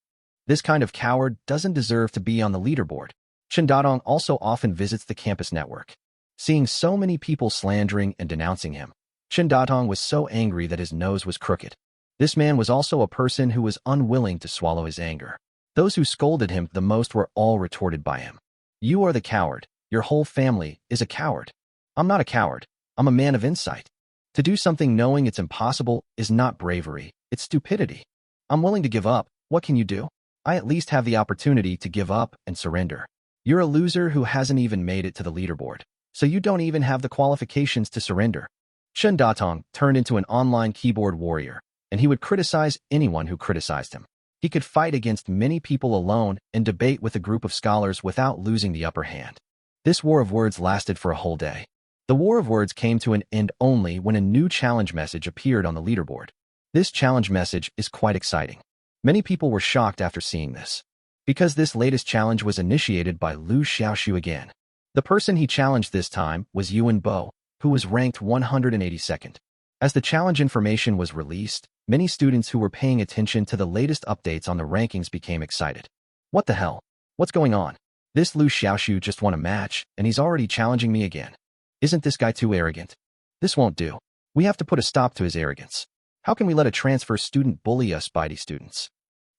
This kind of coward doesn't deserve to be on the leaderboard. Chen Datong also often visits the campus network. Seeing so many people slandering and denouncing him, Chen Datong was so angry that his nose was crooked. This man was also a person who was unwilling to swallow his anger. Those who scolded him the most were all retorted by him. You are the coward. Your whole family is a coward. I'm not a coward. I'm a man of insight. To do something knowing it's impossible is not bravery, it's stupidity. I'm willing to give up. What can you do? I at least have the opportunity to give up and surrender. You're a loser who hasn't even made it to the leaderboard, so you don't even have the qualifications to surrender. Chen Datong turned into an online keyboard warrior, and he would criticize anyone who criticized him. He could fight against many people alone and debate with a group of scholars without losing the upper hand. This war of words lasted for a whole day. The war of words came to an end only when a new challenge message appeared on the leaderboard. This challenge message is quite exciting. Many people were shocked after seeing this, because this latest challenge was initiated by Liu Xiaoxu again. The person he challenged this time was Yuan Bo, who was ranked 182nd. As the challenge information was released, many students who were paying attention to the latest updates on the rankings became excited. What the hell? What's going on? This Liu Xiaoxu just won a match, and he's already challenging me again. Isn't this guy too arrogant? This won't do. We have to put a stop to his arrogance. How can we let a transfer student bully us Baidi students?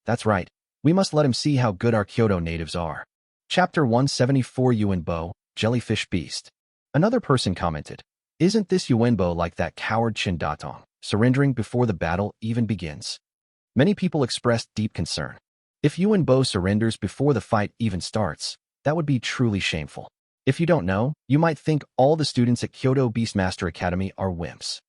That's right. We must let him see how good our Kyoto natives are. Chapter 174 Yuan Bo, Jellyfish Beast. Another person commented, isn't this Yuan Bo like that coward Chen Datong, surrendering before the battle even begins? Many people expressed deep concern. If Yuan Bo surrenders before the fight even starts, that would be truly shameful. If you don't know, you might think all the students at Kyoto Beastmaster Academy are wimps.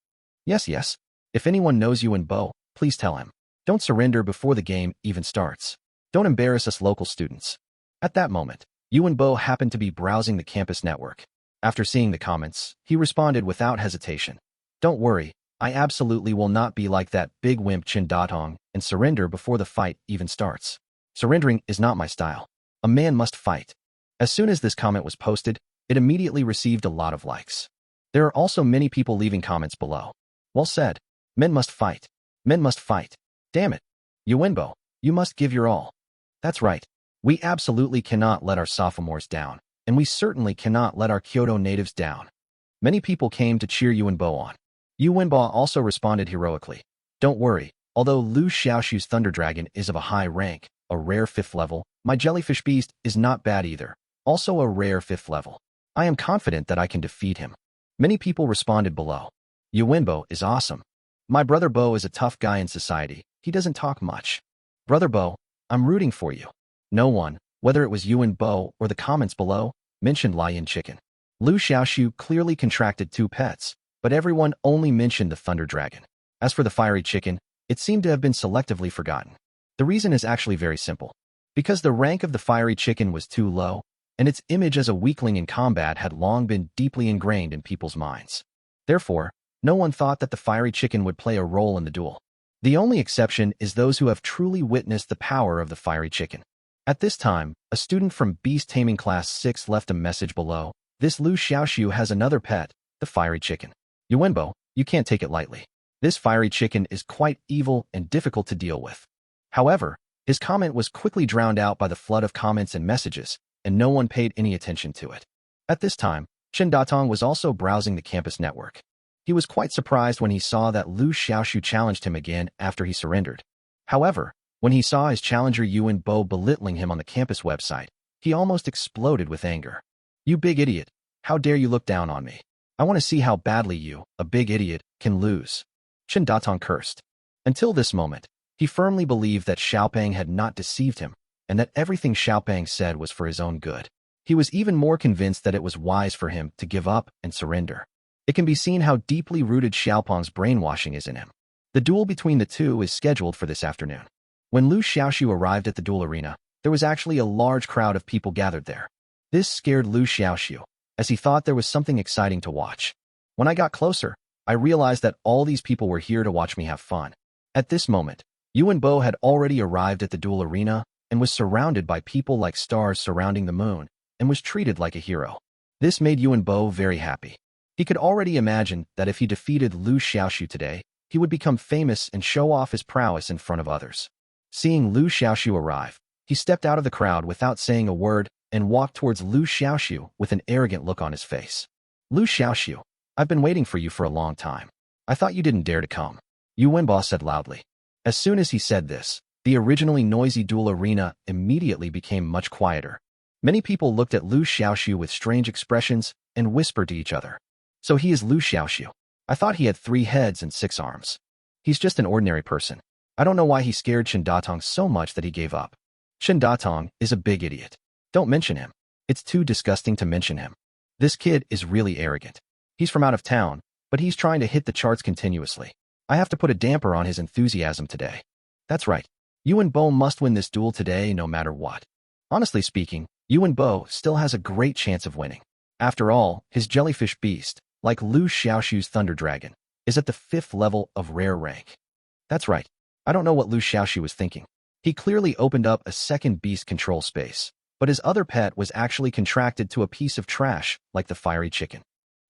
Yes. If anyone knows Yuan Bo, please tell him. Don't surrender before the game even starts. Don't embarrass us local students. At that moment, Yuan Bo happened to be browsing the campus network. After seeing the comments, he responded without hesitation. Don't worry, I absolutely will not be like that big wimp Chen Datong and surrender before the fight even starts. Surrendering is not my style. A man must fight. As soon as this comment was posted, it immediately received a lot of likes. There are also many people leaving comments below. Well said. Men must fight. Men must fight. Damn it. Yuan Bo, you must give your all. That's right. We absolutely cannot let our sophomores down, and we certainly cannot let our Kyoto natives down. Many people came to cheer Yuan Bo on. Yuan Bo also responded heroically. Don't worry, although Liu Xiaoxu's Thunder Dragon is of a high rank, a rare 5th level, my Jellyfish Beast is not bad either, also a rare 5th level. I am confident that I can defeat him. Many people responded below. Yuan Bo is awesome. My brother Bo is a tough guy in society. He doesn't talk much. Brother Bo, I'm rooting for you. No one, whether it was Yuan Bo or the comments below, mentioned Lion Chicken. Liu Xiaoxu clearly contracted 2 pets, but everyone only mentioned the Thunder Dragon. As for the Fiery Chicken, it seemed to have been selectively forgotten. The reason is actually very simple. Because the rank of the Fiery Chicken was too low, and its image as a weakling in combat had long been deeply ingrained in people's minds. Therefore, no one thought that the Fiery Chicken would play a role in the duel. The only exception is those who have truly witnessed the power of the Fiery Chicken. At this time, a student from Beast Taming Class 6 left a message below. This Liu Xiaoxu has another pet, the Fiery Chicken. Yuan Bo, you can't take it lightly. This Fiery Chicken is quite evil and difficult to deal with. However, his comment was quickly drowned out by the flood of comments and messages, and no one paid any attention to it. At this time, Chen Datong was also browsing the campus network. He was quite surprised when he saw that Liu Xiaoxu challenged him again after he surrendered. However, when he saw his challenger Yuan Bo belittling him on the campus website, he almost exploded with anger. "You big idiot, how dare you look down on me? I want to see how badly you, a big idiot, can lose." Chen Datong cursed. Until this moment, he firmly believed that Xiaopeng had not deceived him, and that everything Xiaopeng said was for his own good. He was even more convinced that it was wise for him to give up and surrender. It can be seen how deeply rooted Xiaopeng's brainwashing is in him. The duel between the two is scheduled for this afternoon. When Liu Xiaoxu arrived at the duel arena, there was actually a large crowd of people gathered there. This scared Liu Xiaoxu, as he thought there was something exciting to watch. "When I got closer, I realized that all these people were here to watch me have fun." At this moment, Yuan Bo had already arrived at the duel arena and was surrounded by people like stars surrounding the moon, and was treated like a hero. This made Yuan Bo very happy. He could already imagine that if he defeated Liu Xiaoxu today, he would become famous and show off his prowess in front of others. Seeing Liu Xiaoxu arrive, he stepped out of the crowd without saying a word and walked towards Liu Xiaoxu with an arrogant look on his face. "Liu Xiaoxu, I've been waiting for you for a long time. I thought you didn't dare to come," Yuan Bo said loudly. As soon as he said this, the originally noisy duel arena immediately became much quieter. Many people looked at Liu Xiaoxu with strange expressions and whispered to each other. "So he is Liu Xiaoxu. I thought he had 3 heads and 6 arms. He's just an ordinary person. I don't know why he scared Chen Datong so much that he gave up. Chen Datong is a big idiot. Don't mention him. It's too disgusting to mention him. This kid is really arrogant. He's from out of town, but he's trying to hit the charts continuously. I have to put a damper on his enthusiasm today. That's right. Yuan Bo must win this duel today no matter what." Honestly speaking, Yuan Bo still has a great chance of winning. After all, his jellyfish beast, like Liu Xiaoxu's thunder dragon, is at the 5th level of rare rank. That's right. I don't know what Liu Xiaoxu was thinking. He clearly opened up a second beast control space, but his other pet was actually contracted to a piece of trash like the fiery chicken.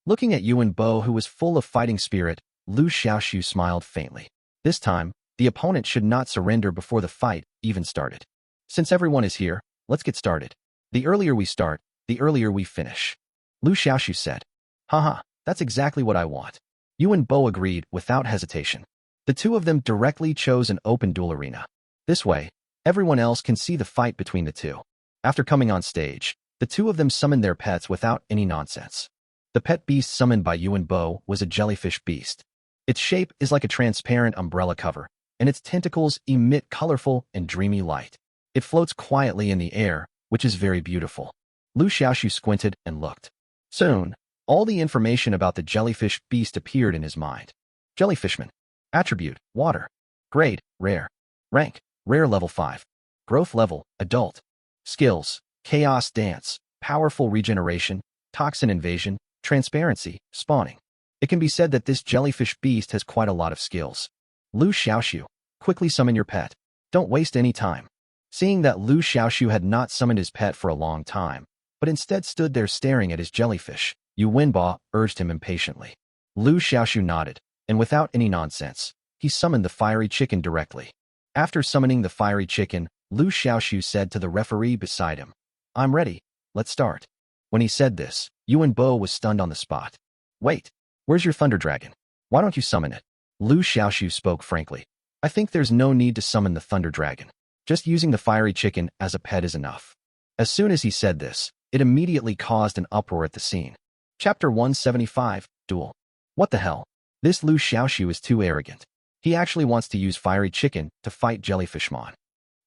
Looking at Yuan Bo, who was full of fighting spirit, Liu Xiaoxu smiled faintly. This time, the opponent should not surrender before the fight even started. "Since everyone is here, let's get started. The earlier we start, the earlier we finish," Liu Xiaoxu said. "Haha, that's exactly what I want." Yuan Bo agreed without hesitation. The two of them directly chose an open duel arena. This way, everyone else can see the fight between the two. After coming on stage, the two of them summoned their pets without any nonsense. The pet beast summoned by Yuan Bo was a jellyfish beast. Its shape is like a transparent umbrella cover, and its tentacles emit colorful and dreamy light. It floats quietly in the air, which is very beautiful. Liu Xiaoxu squinted and looked. Soon, all the information about the jellyfish beast appeared in his mind. Jellyfishman. Attribute, water. Grade, rare. Rank, rare level 5. Growth level, adult. Skills, chaos dance, powerful regeneration, toxin invasion, transparency, spawning. It can be said that this jellyfish beast has quite a lot of skills. Liu Xiaoxu, quickly summon your pet. Don't waste any time. Seeing that Liu Xiaoxu had not summoned his pet for a long time, but instead stood there staring at his jellyfish, Yuan Bo urged him impatiently. Liu Xiaoxu nodded, and without any nonsense, he summoned the fiery chicken directly. After summoning the fiery chicken, Liu Xiaoxu said to the referee beside him, "I'm ready, let's start." When he said this, Yuan Bo was stunned on the spot. "Wait, where's your thunder dragon? Why don't you summon it?" Liu Xiaoxu spoke frankly. "I think there's no need to summon the thunder dragon. Just using the fiery chicken as a pet is enough." As soon as he said this, it immediately caused an uproar at the scene. Chapter 175, Duel. What the hell? This Liu Xiaoxu is too arrogant. He actually wants to use fiery chicken to fight Jellyfishmon.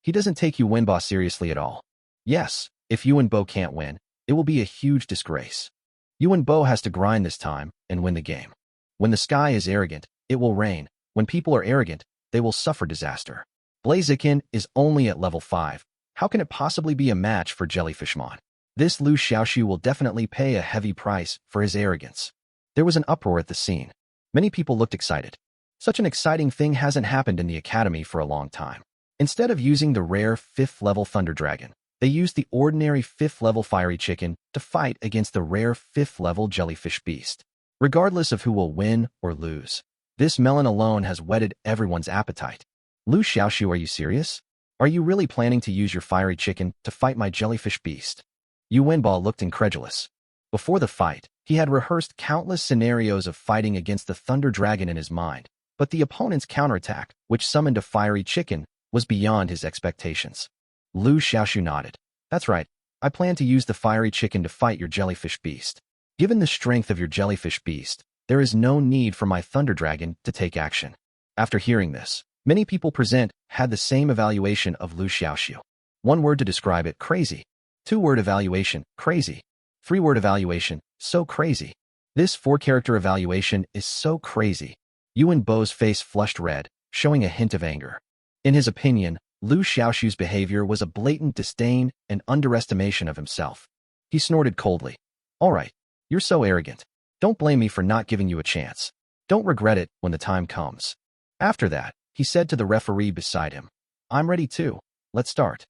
He doesn't take Yuan Bo seriously at all. Yes, if Yuan Bo can't win, it will be a huge disgrace. Yuan Bo has to grind this time and win the game. When the sky is arrogant, it will rain. When people are arrogant, they will suffer disaster. Blaziken is only at level 5. How can it possibly be a match for Jellyfishmon? This Liu Xiaoxu will definitely pay a heavy price for his arrogance. There was an uproar at the scene. Many people looked excited. Such an exciting thing hasn't happened in the academy for a long time. Instead of using the rare 5th level Thunder Dragon, they used the ordinary 5th level Fiery Chicken to fight against the rare 5th level Jellyfish Beast. Regardless of who will win or lose, this melon alone has whetted everyone's appetite. Liu Xiaoxu, are you serious? Are you really planning to use your Fiery Chicken to fight my Jellyfish Beast? Yuan Bo looked incredulous. Before the fight, He had rehearsed countless scenarios of fighting against the Thunder Dragon in his mind, but the opponent's counterattack, which summoned a fiery chicken, was beyond his expectations. Liu Xiaoxu nodded. That's right. I plan to use the fiery chicken to fight your jellyfish beast. Given the strength of your jellyfish beast, there is no need for my Thunder Dragon to take action. After hearing this, many people present had the same evaluation of Liu Xiaoxu. One word to describe it: crazy. Two-word evaluation: crazy. Three-word evaluation: so crazy. This four-character evaluation is so crazy. Yuan Bo's face flushed red, showing a hint of anger. In his opinion, Liu Xiaoxu's behavior was a blatant disdain and underestimation of himself. He snorted coldly. All right, you're so arrogant. Don't blame me for not giving you a chance. Don't regret it when the time comes. After that, he said to the referee beside him, I'm ready too. Let's start.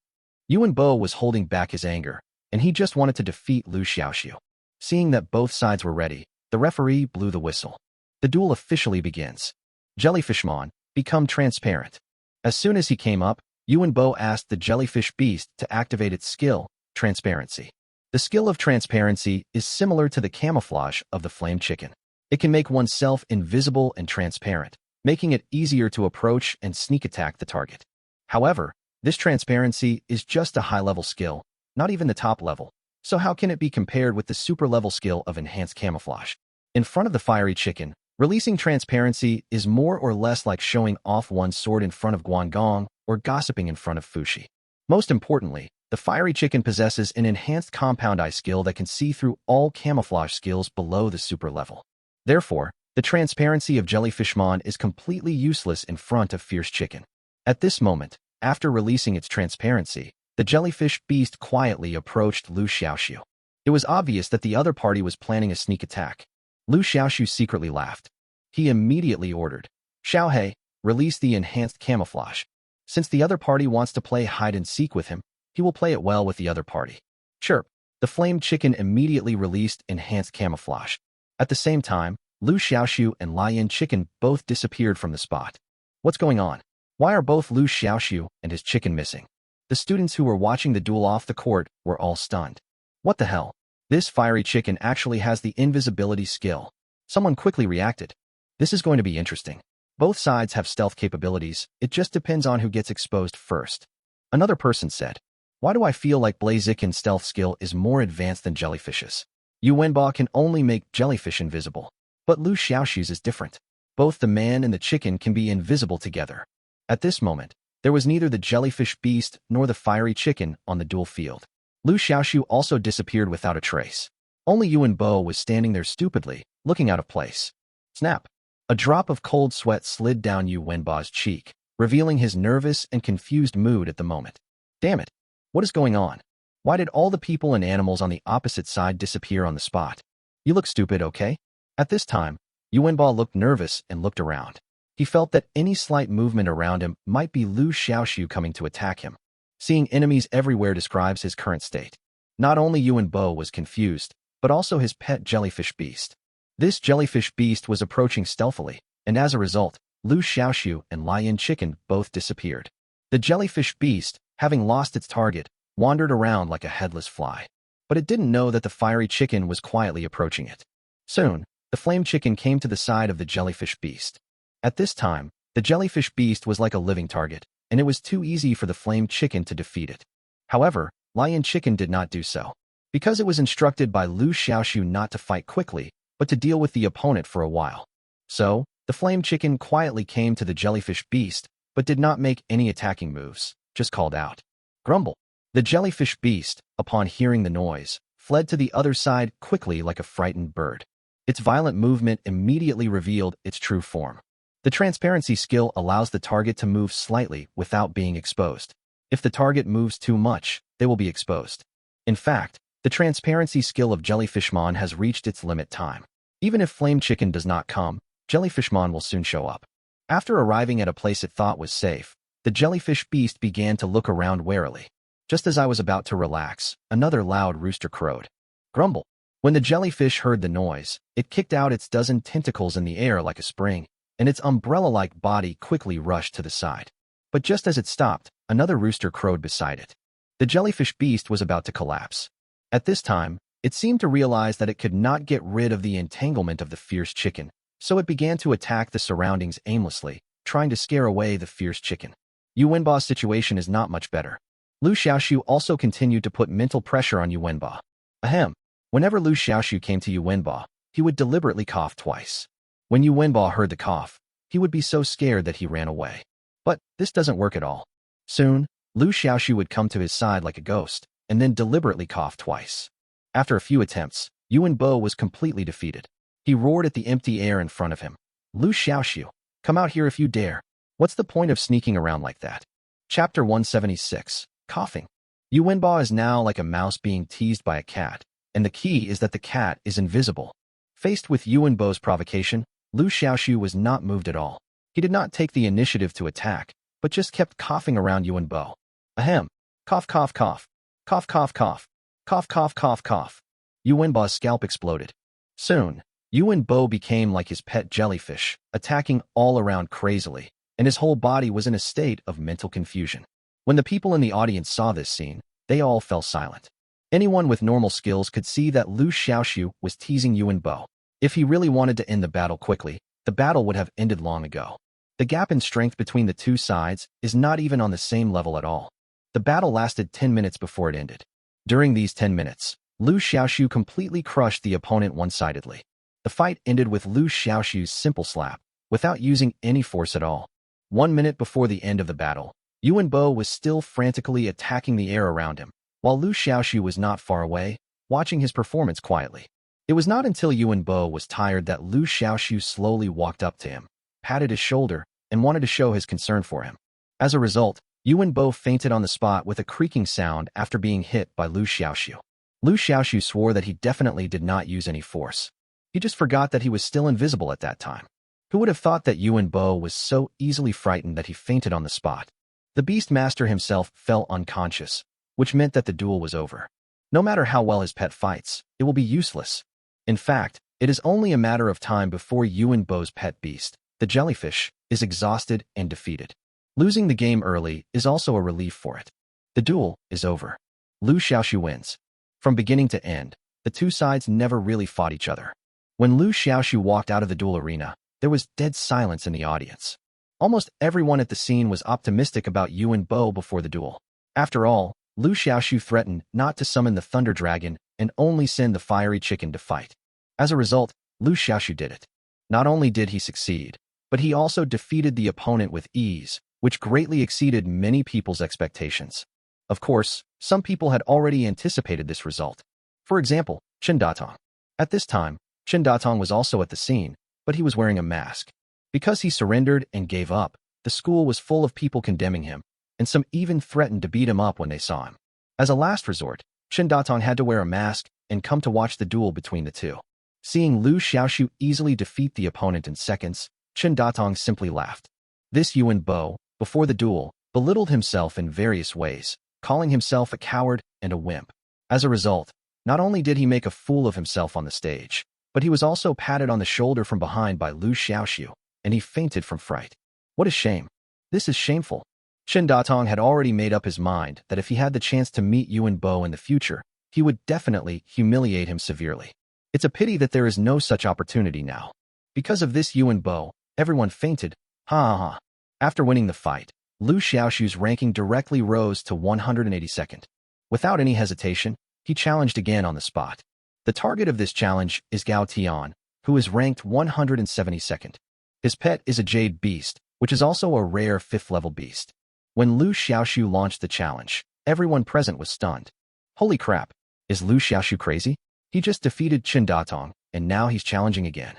Yuan Bo was holding back his anger, and he just wanted to defeat Liu Xiaoxu. Seeing that both sides were ready, the referee blew the whistle. The duel officially begins. Jellyfishmon, become transparent. As soon as he came up, Yuan Bo asked the jellyfish beast to activate its skill, transparency. The skill of transparency is similar to the camouflage of the flame chicken. It can make oneself invisible and transparent, making it easier to approach and sneak attack the target. However, this transparency is just a high-level skill, not even the top level. So how can it be compared with the super-level skill of enhanced camouflage? In front of the fiery chicken, releasing transparency is more or less like showing off one's sword in front of Guangong or gossiping in front of Fushi. Most importantly, the fiery chicken possesses an enhanced compound eye skill that can see through all camouflage skills below the super level. Therefore, the transparency of Jellyfishmon is completely useless in front of fierce chicken. At this moment, after releasing its transparency, the jellyfish beast quietly approached Liu Xiaoxu. It was obvious that the other party was planning a sneak attack. Liu Xiaoxu secretly laughed. He immediately ordered, Xiaohei, release the enhanced camouflage. Since the other party wants to play hide-and-seek with him, he will play it well with the other party. Chirp. The flamed chicken immediately released enhanced camouflage. At the same time, Liu Xiaoxu and Lion Chicken both disappeared from the spot. What's going on? Why are both Liu Xiaoxu and his chicken missing? The students who were watching the duel off the court were all stunned. What the hell? This fiery chicken actually has the invisibility skill. Someone quickly reacted. This is going to be interesting. Both sides have stealth capabilities, it just depends on who gets exposed first. Another person said, why do I feel like Blaziken's stealth skill is more advanced than Jellyfish's? Yu Wenba can only make jellyfish invisible. But Liu Xiaoxu's is different. Both the man and the chicken can be invisible together. At this moment, there was neither the jellyfish beast nor the fiery chicken on the duel field. Liu Xiaoxu also disappeared without a trace. Only Yuan Bo was standing there stupidly, looking out of place. Snap! A drop of cold sweat slid down Yu Wenba's cheek, revealing his nervous and confused mood at the moment. Damn it! What is going on? Why did all the people and animals on the opposite side disappear on the spot? You look stupid, okay? At this time, Yu Wenba looked nervous and looked around. He felt that any slight movement around him might be Liu Xiaoxu coming to attack him. Seeing enemies everywhere describes his current state. Not only Yuan Bo was confused, but also his pet jellyfish beast. This jellyfish beast was approaching stealthily, and as a result, Liu Xiaoxu and Lion Chicken both disappeared. The jellyfish beast, having lost its target, wandered around like a headless fly. But it didn't know that the fiery chicken was quietly approaching it. Soon, the flame chicken came to the side of the jellyfish beast. At this time, the jellyfish beast was like a living target, and it was too easy for the flame chicken to defeat it. However, Lion Chicken did not do so. Because it was instructed by Liu Xiaoxu not to fight quickly, but to deal with the opponent for a while. So, the flame chicken quietly came to the jellyfish beast, but did not make any attacking moves, just called out. Grumble. The jellyfish beast, upon hearing the noise, fled to the other side quickly like a frightened bird. Its violent movement immediately revealed its true form. The transparency skill allows the target to move slightly without being exposed. If the target moves too much, they will be exposed. In fact, the transparency skill of Jellyfishmon has reached its limit time. Even if Flame Chicken does not come, Jellyfishmon will soon show up. After arriving at a place it thought was safe, the jellyfish beast began to look around warily. Just as I was about to relax, another loud rooster crowed. Grumble. When the jellyfish heard the noise, it kicked out its dozen tentacles in the air like a spring, and its umbrella-like body quickly rushed to the side. But just as it stopped, another rooster crowed beside it. The jellyfish beast was about to collapse. At this time,
It seemed to realize that it could not get rid of the entanglement of the fierce chicken, so it began to attack the surroundings aimlessly, trying to scare away the fierce chicken. Yu Wenba's situation is not much better. Liu Xiaoxu also continued to put mental pressure on Yu Wenba. Ahem. Whenever Liu Xiaoxu came to Yu Wenba, he would deliberately cough twice. When Yu Wenba heard the cough, he would be so scared that he ran away. But this doesn't work at all. Soon, Liu Xiaoxu would come to his side like a ghost, and then deliberately cough twice. After a few attempts, Yu Wenbo was completely defeated. He roared at the empty air in front of him. Liu Xiaoxu, come out here if you dare. What's the point of sneaking around like that? Chapter 176. Coughing. Yu Wenba is now like a mouse being teased by a cat, and the key is that the cat is invisible. Faced with Yu Wenbo's provocation, Liu Xiaoxu was not moved at all. He did not take the initiative to attack, but just kept coughing around Yu Wenbo. Ahem. Cough, cough, cough. Cough, cough, cough. Cough, cough, cough, cough. Yu Wenba's scalp exploded. Soon, Yu Wenbo became like his pet jellyfish, attacking all around crazily, and his whole body was in a state of mental confusion. When the people in the audience saw this scene, they all fell silent. Anyone with normal skills could see that Liu Xiaoxu was teasing Yu Wenbo. If he really wanted to end the battle quickly, the battle would have ended long ago. The gap in strength between the two sides is not even on the same level at all. The battle lasted 10 minutes before it ended. During these 10 minutes, Liu Xiaoxu completely crushed the opponent one-sidedly. The fight ended with Liu Xiaoxu's simple slap, without using any force at all. 1 minute before the end of the battle, Yu Wenbo was still frantically attacking the air around him, while Liu Xiaoxu was not far away, watching his performance quietly. It was not until Yu Wenbo was tired that Liu Xiaoxu slowly walked up to him, patted his shoulder, and wanted to show his concern for him. As a result, Yu Wenbo fainted on the spot with a creaking sound after being hit by Liu Xiaoxu. Liu Xiaoxu swore that he definitely did not use any force. He just forgot that he was still invisible at that time. Who would have thought that Yu Wenbo was so easily frightened that he fainted on the spot? The Beast Master himself fell unconscious, which meant that the duel was over. No matter how well his pet fights, it will be useless. In fact, it is only a matter of time before Yu Wenbo's pet beast, the jellyfish, is exhausted and defeated. Losing the game early is also a relief for it. The duel is over. Liu Xiaoxu wins. From beginning to end, the two sides never really fought each other. When Liu Xiaoxu walked out of the duel arena, there was dead silence in the audience. Almost everyone at the scene was optimistic about Yu Wenbo before the duel. After all, Liu Xiaoxu threatened not to summon the Thunder Dragon and only send the Fiery Chicken to fight. As a result, Liu Xiaoxu did it. Not only did he succeed, but he also defeated the opponent with ease, which greatly exceeded many people's expectations. Of course, some people had already anticipated this result. For example, Chen Datong. At this time, Chen Datong was also at the scene, but he was wearing a mask. Because he surrendered and gave up, the school was full of people condemning him, and some even threatened to beat him up when they saw him. As a last resort, Chen Datong had to wear a mask and come to watch the duel between the two. Seeing Liu Xiaoxu easily defeat the opponent in seconds, Chen Datong simply laughed. This Yu Wenbo, before the duel, belittled himself in various ways, calling himself a coward and a wimp. As a result, not only did he make a fool of himself on the stage, but he was also patted on the shoulder from behind by Liu Xiaoxu, and he fainted from fright. What a shame. This is shameful. Chen Datong had already made up his mind that if he had the chance to meet Yu Wenbo in the future, he would definitely humiliate him severely. It's a pity that there is no such opportunity now. Because of this Yu Wenbo, everyone fainted. Ha ha ha. After winning the fight, Liu Xiaoxu's ranking directly rose to 182nd. Without any hesitation, he challenged again on the spot. The target of this challenge is Gao Tian, who is ranked 172nd. His pet is a jade beast, which is also a rare 5th-level beast. When Liu Xiaoxu launched the challenge, everyone present was stunned. Holy crap, is Liu Xiaoxu crazy? He just defeated Chen Datong, and now he's challenging again.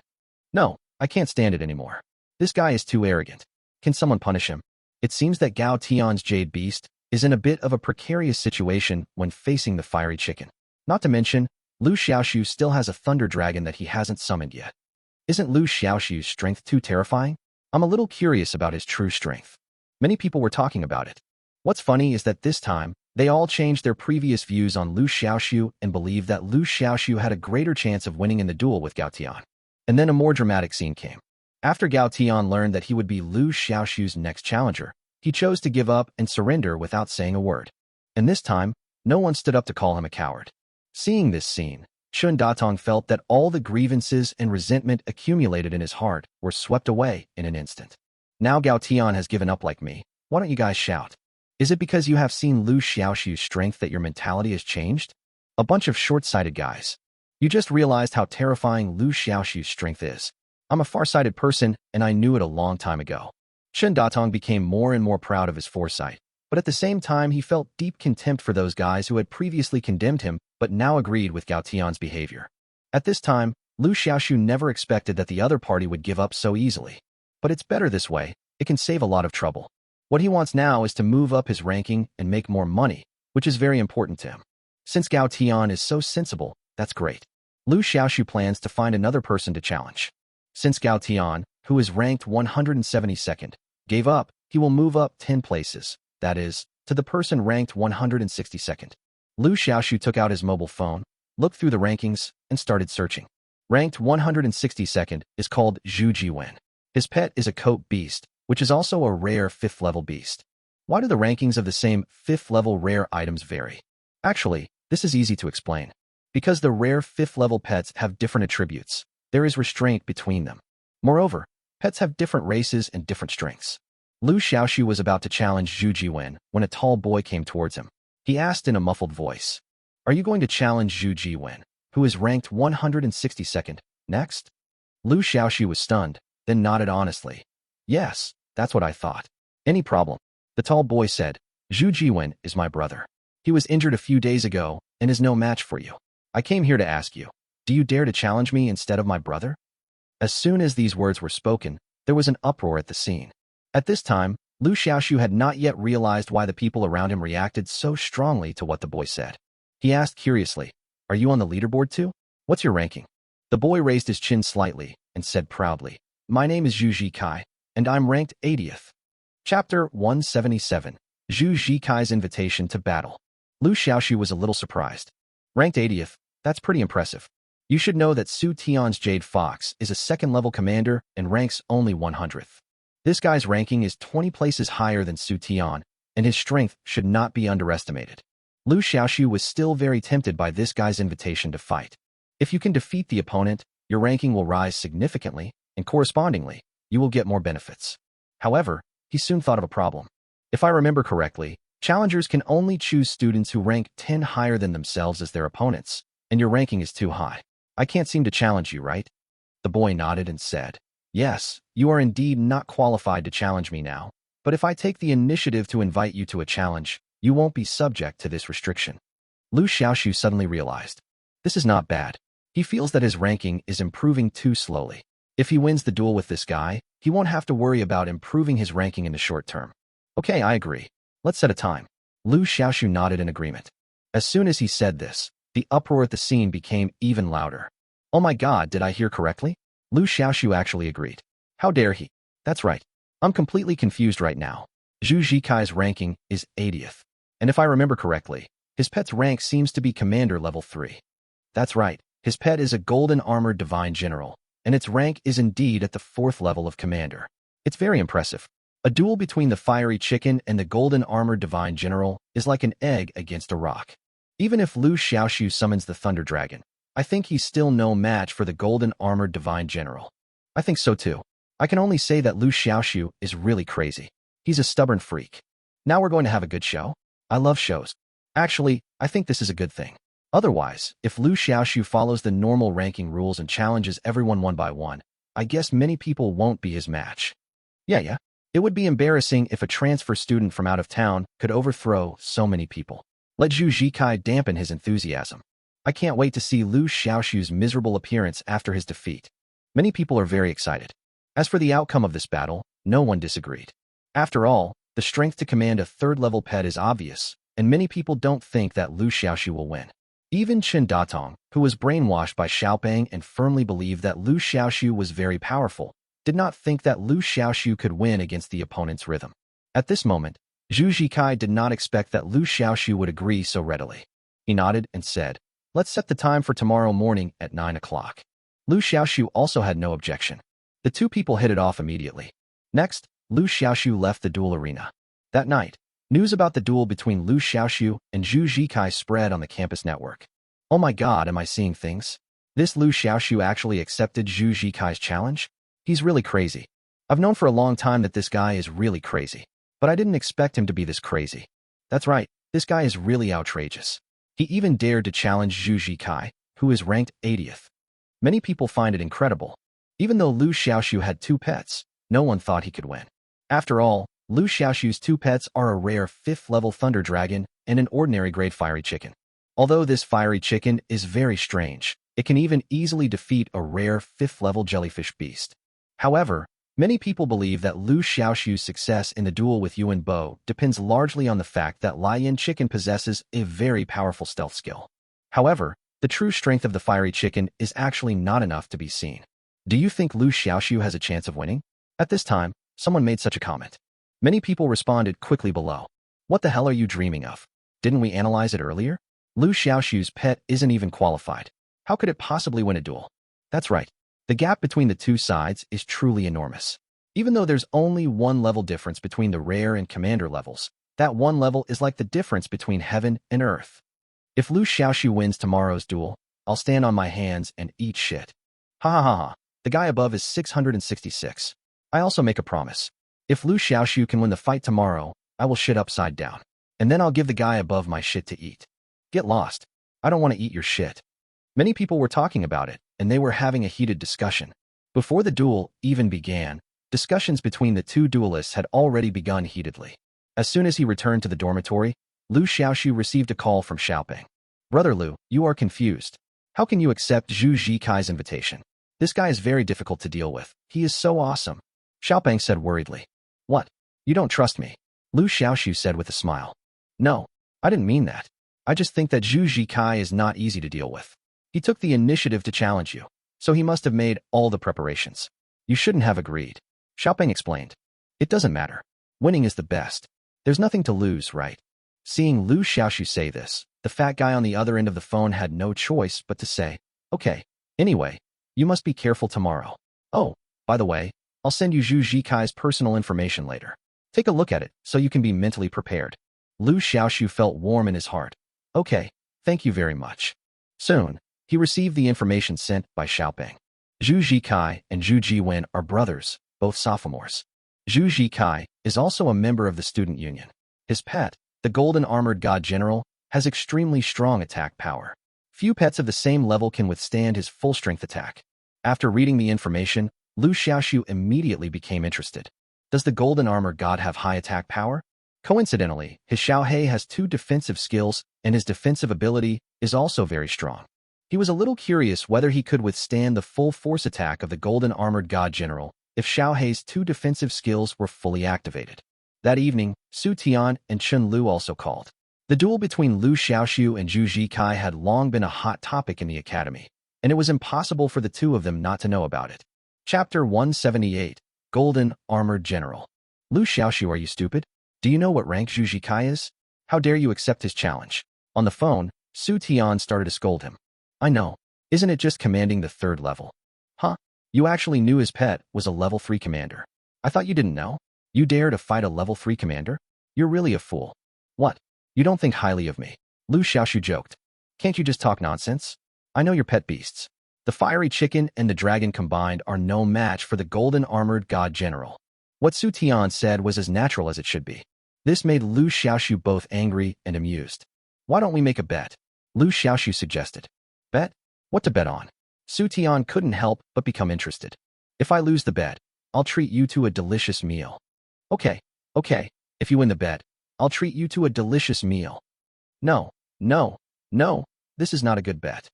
No, I can't stand it anymore. This guy is too arrogant. Can someone punish him? It seems that Gao Tian's jade beast is in a bit of a precarious situation when facing the Fiery Chicken. Not to mention, Liu Xiaoxu still has a Thunder Dragon that he hasn't summoned yet. Isn't Liu Xiaoxu's strength too terrifying? I'm a little curious about his true strength. Many people were talking about it. What's funny is that this time, they all changed their previous views on Liu Xiaoxu and believed that Liu Xiaoxu had a greater chance of winning in the duel with Gao Tian. And then a more dramatic scene came. After Gao Tian learned that he would be Liu Xiaoxu's next challenger, he chose to give up and surrender without saying a word. And this time, no one stood up to call him a coward. Seeing this scene,
Chun Datong felt that all the grievances and resentment accumulated in his heart were swept away in an instant. Now Gao Tian has given up like me. Why don't you guys shout? Is it because you have seen Liu Xiaoxu's strength that your mentality has changed? A bunch of short-sighted guys. You just realized how terrifying Liu Xiaoxu's strength is. I'm a far-sighted person, and I knew it a long time ago. Chun Datong became more and more proud of his foresight, but at the same time he felt deep contempt for those guys who had previously condemned him but now agreed with Gao Tian's behavior. At this time, Liu Xiaoxu never expected that the other party would give up so easily. But it's better this way, it can save a lot of trouble. What he wants now is to move up his ranking and make more money, which is very important to him. Since Gao Tian is so sensible, that's great. Liu Xiaoxu plans to find another person to challenge. Since Gao Tian, who is ranked 172nd, gave up, he will move up 10 places, that is, to the person ranked 162nd. Liu Xiaoxu took out his mobile phone, looked through the rankings, and started searching. Ranked 162nd is called Zhu Jiwen. His pet is a coat beast, which is also a rare 5th-level beast. Why do the rankings of the same 5th-level rare items vary? Actually, this is easy to explain. Because the rare 5th-level pets have different attributes, there is restraint between them. Moreover, pets have different races and different strengths. Liu Xiaoxu was about to challenge Zhu Jiwen when a tall boy came towards him. He asked in a muffled voice, "Are you going to challenge Zhu Jiwen, who is ranked 162nd, next?" Liu Xiaoxu was stunned, then nodded honestly. "Yes, that's what I thought. Any problem?" The tall boy said, "Zhu Jiwen is my brother. He was injured a few days ago and is no match for you. I came here to ask you, do you dare to challenge me instead of my brother?" As soon as these words were spoken, there was an uproar at the scene. At this time, Liu Xiaoxu had not yet realized why the people around him reacted so strongly to what the boy said. He asked curiously, "Are you on the leaderboard too? What's your ranking?" The boy raised his chin slightly and said proudly, "My name is Zhu Zhikai, and I'm ranked 80th. Chapter 177, Zhu Zhikai's Invitation to Battle. Liu Xiaoxu was a little surprised. Ranked 80th, that's pretty impressive. You should know that Su Tian's Jade Fox is a 2nd-level commander and ranks only 100th. This guy's ranking is 20 places higher than Su Tian, and his strength should not be underestimated. Liu Xiaoxu was still very tempted by this guy's invitation to fight. If you can defeat the opponent, your ranking will rise significantly, and correspondingly, you will get more benefits. However, he soon thought of a problem. If I remember correctly, challengers can only choose students who rank 10 higher than themselves as their opponents, and your ranking is too high. I can't seem to challenge you, right? The boy nodded and said, "Yes, you are indeed not qualified to challenge me now, but if I take the initiative to invite you to a challenge, you won't be subject to this restriction." Liu Xiaoxu suddenly realized, this is not bad. He feels that his ranking is improving too slowly. If he wins the duel with this guy, he won't have to worry about improving his ranking in the short term. Okay, I agree. Let's set a time. Liu Xiaoxu nodded in agreement. As soon as he said this, the uproar at the scene became even louder. Oh my god, did I hear correctly? Liu Xiaoxu actually agreed. How dare he? That's right. I'm completely confused right now. Zhu Zhikai's ranking is 80th. And if I remember correctly, his pet's rank seems to be Commander level 3. That's right, his pet is a golden armored divine general, and its rank is indeed at the 4th level of Commander. It's very impressive. A duel between the fiery chicken and the golden armored divine general is like an egg against a rock. Even if Liu Xiaoxu summons the Thunder Dragon, I think he's still no match for the golden armored divine general. I think so too. I can only say that Liu Xiaoxu is really crazy. He's a stubborn freak. Now we're going to have a good show? I love shows. Actually, I think this is a good thing. Otherwise, if Liu Xiaoxu follows the normal ranking rules and challenges everyone one by one, I guess many people won't be his match. Yeah. It would be embarrassing if a transfer student from out of town could overthrow so many people. Let Zhu Zhikai dampen his enthusiasm. I can't wait to see Liu Xiaoxu's miserable appearance after his defeat. Many people are very excited. As for the outcome of this battle, no one disagreed. After all, the strength to command a 3rd-level pet is obvious, and many people don't think that Liu Xiaoxu will win. Even Chun Datong, who was brainwashed by Xiaopeng and firmly believed that Liu Xiaoxu was very powerful, did not think that Liu Xiaoxu could win against the opponent's rhythm. At this moment, Zhu Zhikai did not expect that Liu Xiaoxu would agree so readily. He nodded and said, "Let's set the time for tomorrow morning at 9 o'clock. Liu Xiaoxu also had no objection. The two people hit it off immediately. Next, Liu Xiaoxu left the duel arena. That night, news about the duel between Liu Xiaoxu and Zhu Zhikai spread on the campus network. Oh my god, am I seeing things? This Liu Xiaoxu actually accepted Zhu Zhikai's challenge? He's really crazy. I've known for a long time that this guy is really crazy, but I didn't expect him to be this crazy. That's right, this guy is really outrageous. He even dared to challenge Zhu Zhikai, who is ranked 80th. Many people find it incredible. Even though Liu Xiaoxu had 2 pets, no one thought he could win. After all, Liu Xiaoxu's 2 pets are a rare 5th-level thunder dragon and an ordinary grade fiery chicken. Although this fiery chicken is very strange, it can even easily defeat a rare 5th-level jellyfish beast. However, many people believe that Liu Xiaoxu's success in the duel with Yuan Bo depends largely on the fact that Lion Chicken possesses a very powerful stealth skill. However, the true strength of the fiery chicken is actually not enough to be seen. Do you think Liu Xiaoxu has a chance of winning? At this time, someone made such a comment. Many people responded quickly below. What the hell are you dreaming of? Didn't we analyze it earlier? Liu Xiaoxu's pet isn't even qualified. How could it possibly win a duel? That's right. The gap between the 2 sides is truly enormous. Even though there's only 1 level difference between the rare and commander levels, that 1 level is like the difference between heaven and earth. If Liu Xiaoxu wins tomorrow's duel, I'll stand on my hands and eat shit. Ha ha ha ha. The guy above is 666. I also make a promise. If Liu Xiaoxu can win the fight tomorrow, I will shit upside down. And then I'll give the guy above my shit to eat. Get lost. I don't want to eat your shit. Many people were talking about it, and they were having a heated discussion. Before the duel even began, discussions between the 2 duelists had already begun heatedly. As soon as he returned to the dormitory, Liu Xiaoxu received a call from Xiaoping. Brother Liu, you are confused. How can you accept Zhu Zhikai's invitation? This guy is very difficult to deal with. He is so awesome. Xiaoping said worriedly. What? You don't trust me? Liu Xiaoxu said with a smile. No, I didn't mean that. I just think that Zhu Zhikai is not easy to deal with. He took the initiative to challenge you, so he must have made all the preparations. You shouldn't have agreed. Xiaoping explained. It doesn't matter. Winning is the best. There's nothing to lose, right? Seeing Liu Xiaoxu say this, the fat guy on the other end of the phone had no choice but to say, okay, anyway, you must be careful tomorrow. Oh, by the way, I'll send you Zhu Zhikai's personal information later. Take a look at it so you can be mentally prepared. Liu Xiaoxu felt warm in his heart. Okay, thank you very much. Soon, he received the information sent by Xiaoping. Zhu Zhikai and Zhu Jiwen are brothers, both sophomores. Zhu Zhikai is also a member of the student union. His pet, the golden armored god general, has extremely strong attack power. Few pets of the same level can withstand his full-strength attack. After reading the information, Liu Xiaoxu immediately became interested. Does the golden armored god have high attack power? Coincidentally, his Xiaohei has 2 defensive skills, and his defensive ability is also very strong. He was a little curious whether he could withstand the full force attack of the golden armored god general if Xiaohei's 2 defensive skills were fully activated. That evening, Su Tian and Chen Lu also called. The duel between Liu Xiaoxu and Zhu Zhikai had long been a hot topic in the academy, and it was impossible for the 2 of them not to know about it. Chapter 178, Golden Armored General. Liu Xiaoxu, are you stupid? Do you know what rank Zhu Zhikai is? How dare you accept his challenge? On the phone, Su Tian started to scold him. I know. Isn't it just commanding the 3rd level? Huh? You actually knew his pet was a level 3 commander. I thought you didn't know. You dare to fight a level 3 commander? You're really a fool. What? You don't think highly of me? Liu Xiaoxu joked. Can't you just talk nonsense? I know your pet beasts. The fiery chicken and the dragon combined are no match for the golden armored god general. What Su Tian said was as natural as it should be. This made Liu Xiaoxu both angry and amused. Why don't we make a bet? Liu Xiaoxu suggested. Bet? What to bet on? Su Tian couldn't help but become interested. If I lose the bet, I'll treat you to a delicious meal. Okay. If you win the bet, I'll treat you to a delicious meal. No. This is not a good bet.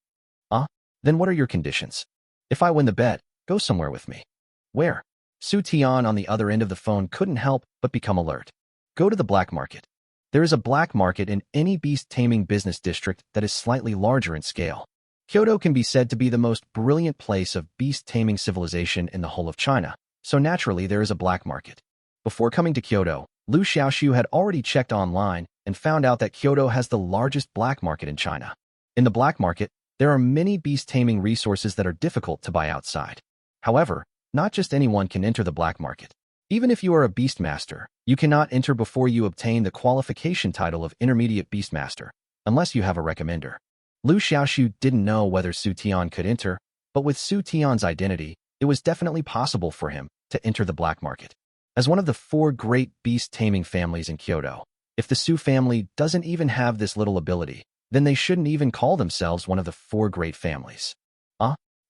Then what are your conditions? If I win the bet, go somewhere with me. Where? Su Tian on the other end of the phone couldn't help but become alert. Go to the black market. There is a black market in any beast taming business district that is slightly larger in scale. Kyoto can be said to be the most brilliant place of beast taming civilization in the whole of China, so naturally there is a black market. Before coming to Kyoto, Liu Xiaoxu had already checked online and found out that Kyoto has the largest black market in China. In the black market, there are many beast taming resources that are difficult to buy outside. However, not just anyone can enter the black market. Even if you are a beastmaster, you cannot enter before you obtain the qualification title of intermediate beastmaster, unless you have a recommender. Liu Xiaoxu didn't know whether Su Tian could enter, but with Su Tian's identity, it was definitely possible for him to enter the black market. As one of the 4 great beast-taming families in Kyoto, if the Su family doesn't even have this little ability, then they shouldn't even call themselves one of the 4 great families.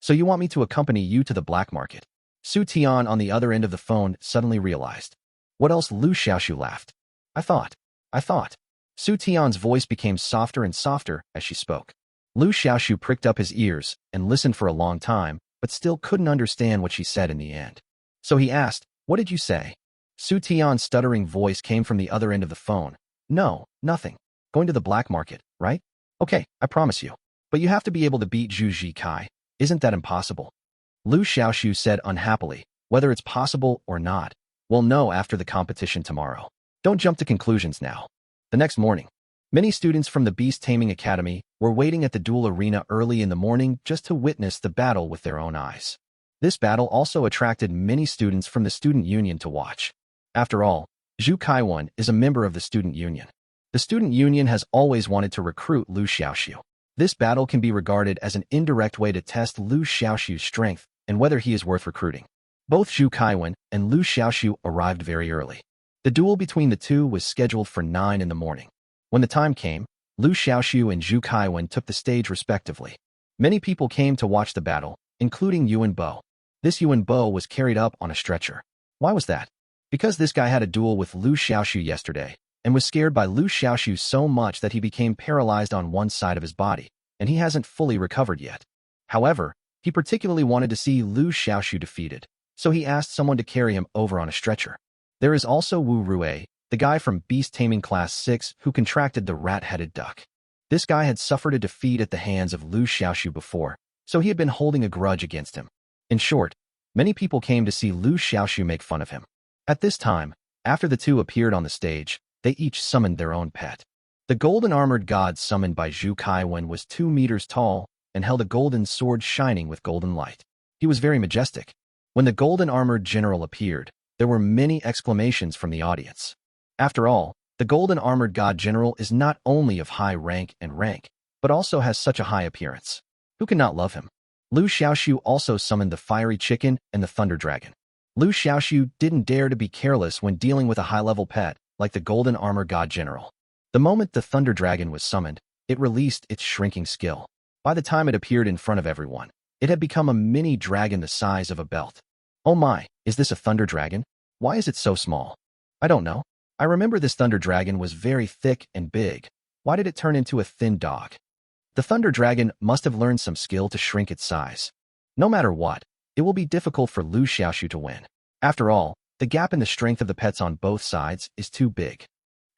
So you want me to accompany you to the black market? Su Tian on the other end of the phone suddenly realized. What else? Liu Xiaoxu laughed. I thought. Su Tian's voice became softer and softer as she spoke. Liu Xiaoxu pricked up his ears and listened for a long time, but still couldn't understand what she said in the end. So he asked, what did you say? Su Tian's stuttering voice came from the other end of the phone. No, nothing. Going to the black market, right? Okay, I promise you. But you have to be able to beat Zhu Zikai. Isn't that impossible? Liu Xiaoxu said unhappily. Whether it's possible or not, we'll know after the competition tomorrow. Don't jump to conclusions now. The next morning, many students from the Beast Taming Academy were waiting at the duel arena early in the morning just to witness the battle with their own eyes. This battle also attracted many students from the student union to watch. After all, Zhu Kaiwan is a member of the student union. The student union has always wanted to recruit Liu Xiaoxu. This battle can be regarded as an indirect way to test Liu Xiaoxu's strength and whether he is worth recruiting. Both Zhu Kaiwan and Liu Xiaoxu arrived very early. The duel between the two was scheduled for 9 in the morning. When the time came, Liu Xiaoxu and Zhu Kaiwan took the stage respectively. Many people came to watch the battle, including Yuan Bo. This Yuan Bo was carried up on a stretcher. Why was that? Because this guy had a duel with Liu Xiaoxu yesterday, and was scared by Liu Xiaoxu so much that he became paralyzed on one side of his body, and he hasn't fully recovered yet. However, he particularly wanted to see Liu Xiaoxu defeated, so he asked someone to carry him over on a stretcher. There is also Wu Rue, the guy from Beast Taming Class 6 who contracted the rat-headed duck. This guy had suffered a defeat at the hands of Liu Xiaoxu before, so he had been holding a grudge against him. In short, many people came to see Liu Xiaoxu make fun of him. At this time, after the two appeared on the stage, they each summoned their own pet. The golden armored god summoned by Zhu Kaiwan was 2 meters tall and held a golden sword shining with golden light. He was very majestic. When the golden armored general appeared, there were many exclamations from the audience. After all, the golden armored god general is not only of high rank, but also has such a high appearance. Who can not love him? Liu Xiaoxu also summoned the fiery chicken and the thunder dragon. Liu Xiaoxu didn't dare to be careless when dealing with a high-level pet like the golden armor god general. The moment the thunder dragon was summoned, it released its shrinking skill. By the time it appeared in front of everyone, it had become a mini dragon the size of a belt. Oh my, is this a thunder dragon? Why is it so small? I don't know. I remember this thunder dragon was very thick and big. Why did it turn into a thin dog? The thunder dragon must have learned some skill to shrink its size. No matter what, it will be difficult for Liu Xiaoxu to win. After all, the gap in the strength of the pets on both sides is too big.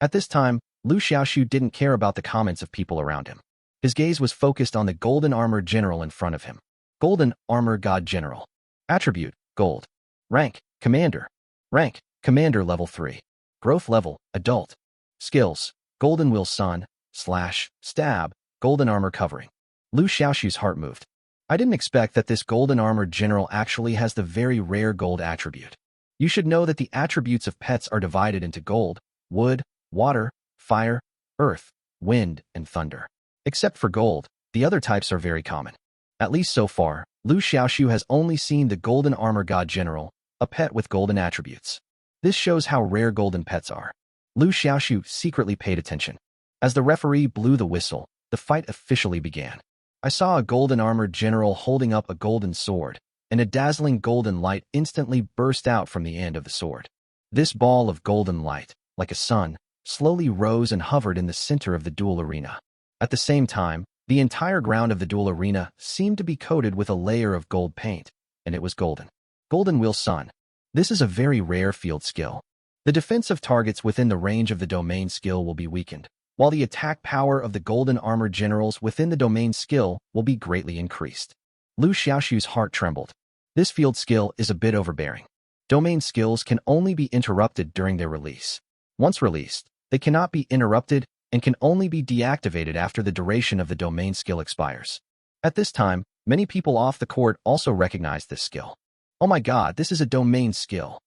At this time, Liu Xiaoxu didn't care about the comments of people around him. His gaze was focused on the golden armor general in front of him. Golden armor god general. Attribute, gold. Rank, commander. Rank, commander level 3. Growth level, adult. Skills, golden will sun, slash, stab, golden armor covering. Liu Xiaoxu's heart moved. I didn't expect that this golden armored general actually has the very rare gold attribute. You should know that the attributes of pets are divided into gold, wood, water, fire, earth, wind, and thunder. Except for gold, the other types are very common. At least so far, Liu Xiaoxu has only seen the golden armor god general, a pet with golden attributes. This shows how rare golden pets are. Liu Xiaoxu secretly paid attention. As the referee blew the whistle, the fight officially began. I saw a golden armored general holding up a golden sword, and a dazzling golden light instantly burst out from the end of the sword. This ball of golden light, like a sun, slowly rose and hovered in the center of the duel arena. At the same time, the entire ground of the duel arena seemed to be coated with a layer of gold paint, and it was golden. Golden will sun. This is a very rare field skill. The defensive targets within the range of the domain skill will be weakened, while the attack power of the golden armored generals within the domain skill will be greatly increased. Liu Xiaoxu's heart trembled. This field skill is a bit overbearing. Domain skills can only be interrupted during their release. Once released, they cannot be interrupted and can only be deactivated after the duration of the domain skill expires. At this time, many people off the court also recognized this skill. Oh my god, this is a domain skill.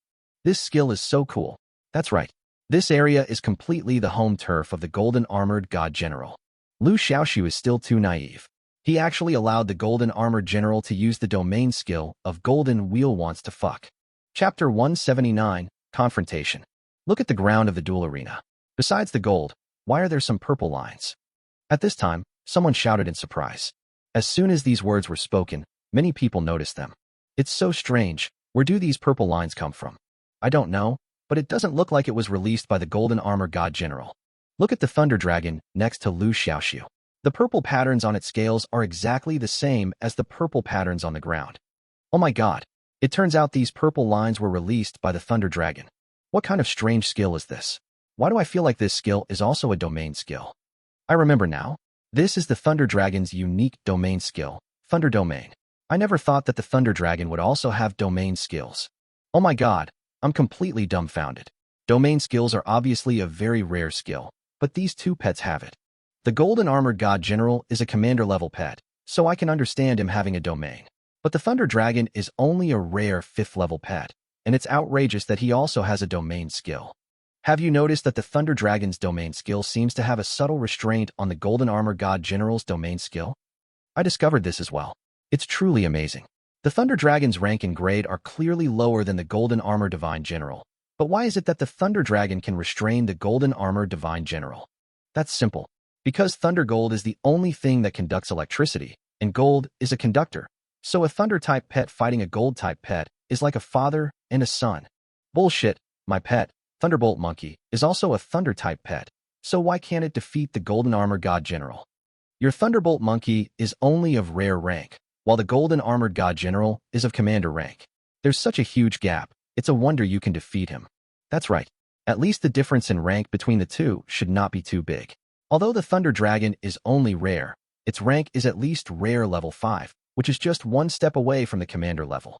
This skill is so cool. That's right. This area is completely the home turf of the golden armored god general. Liu Xiaoxu is still too naive. He actually allowed the Golden Armored General to use the domain skill of Golden Wheel wants to fuck. Chapter 179, Confrontation. Look at the ground of the duel arena. Besides the gold, why are there some purple lines? At this time, someone shouted in surprise. As soon as these words were spoken, many people noticed them. It's so strange. Where do these purple lines come from? I don't know, but it doesn't look like it was released by the Golden Armor God General. Look at the Thunder Dragon next to Liu Xiaoxu. The purple patterns on its scales are exactly the same as the purple patterns on the ground. Oh my god. It turns out these purple lines were released by the Thunder Dragon. What kind of strange skill is this? Why do I feel like this skill is also a domain skill? I remember now. This is the Thunder Dragon's unique domain skill, Thunder Domain. I never thought that the Thunder Dragon would also have domain skills. Oh my god, I'm completely dumbfounded. Domain skills are obviously a very rare skill, but these two pets have it. The Golden Armored God General is a commander-level pet, so I can understand him having a domain. But the Thunder Dragon is only a rare 5th-level pet, and it's outrageous that he also has a domain skill. Have you noticed that the Thunder Dragon's domain skill seems to have a subtle restraint on the Golden Armor God General's domain skill? I discovered this as well. It's truly amazing. The Thunder Dragon's rank and grade are clearly lower than the Golden Armor Divine General. But why is it that the Thunder Dragon can restrain the Golden Armor Divine General? That's simple. Because Thunder Gold is the only thing that conducts electricity, and gold is a conductor. So a Thunder-type pet fighting a Gold-type pet is like a father and a son. Bullshit, my pet, Thunderbolt Monkey, is also a Thunder-type pet. So why can't it defeat the Golden Armor God General? Your Thunderbolt Monkey is only of rare rank, while the Golden Armored God General is of commander rank. There's such a huge gap, it's a wonder you can defeat him. That's right. At least the difference in rank between the two should not be too big. Although the Thunder Dragon is only rare, its rank is at least rare level 5, which is just one step away from the commander level.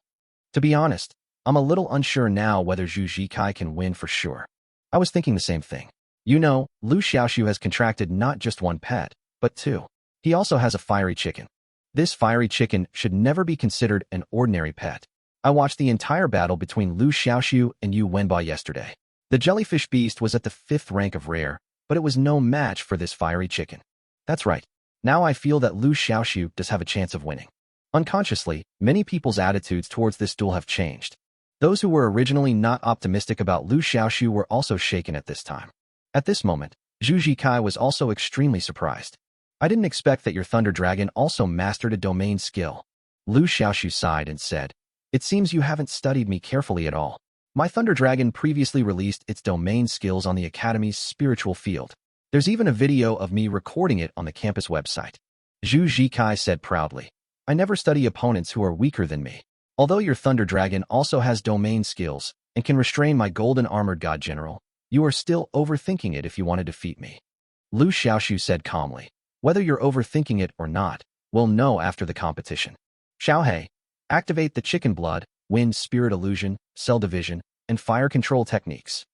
To be honest, I'm a little unsure now whether Zhu Zikai can win for sure. I was thinking the same thing. You know, Liu Xiaoxu has contracted not just one pet, but two. He also has a fiery chicken. This fiery chicken should never be considered an ordinary pet. I watched the entire battle between Liu Xiaoxu and Yu Wenba yesterday. The jellyfish beast was at the 5th rank of rare, but it was no match for this fiery chicken. That's right. Now I feel that Liu Xiaoxu does have a chance of winning. Unconsciously, many people's attitudes towards this duel have changed. Those who were originally not optimistic about Liu Xiaoxu were also shaken at this time. At this moment, Zhu Zikai was also extremely surprised. I didn't expect that your Thunder Dragon also mastered a domain skill. Liu Xiaoxu sighed and said, "It seems you haven't studied me carefully at all. My Thunder Dragon previously released its domain skills on the Academy's spiritual field. There's even a video of me recording it on the campus website." Zhu Zikai said proudly, "I never study opponents who are weaker than me. Although your Thunder Dragon also has domain skills and can restrain my Golden Armored God General, you are still overthinking it if you want to defeat me." Liu Xiaoxu said calmly, "Whether you're overthinking it or not, we'll know after the competition. Xiaohei, activate the chicken blood, wind spirit illusion, cell division, and fire control techniques."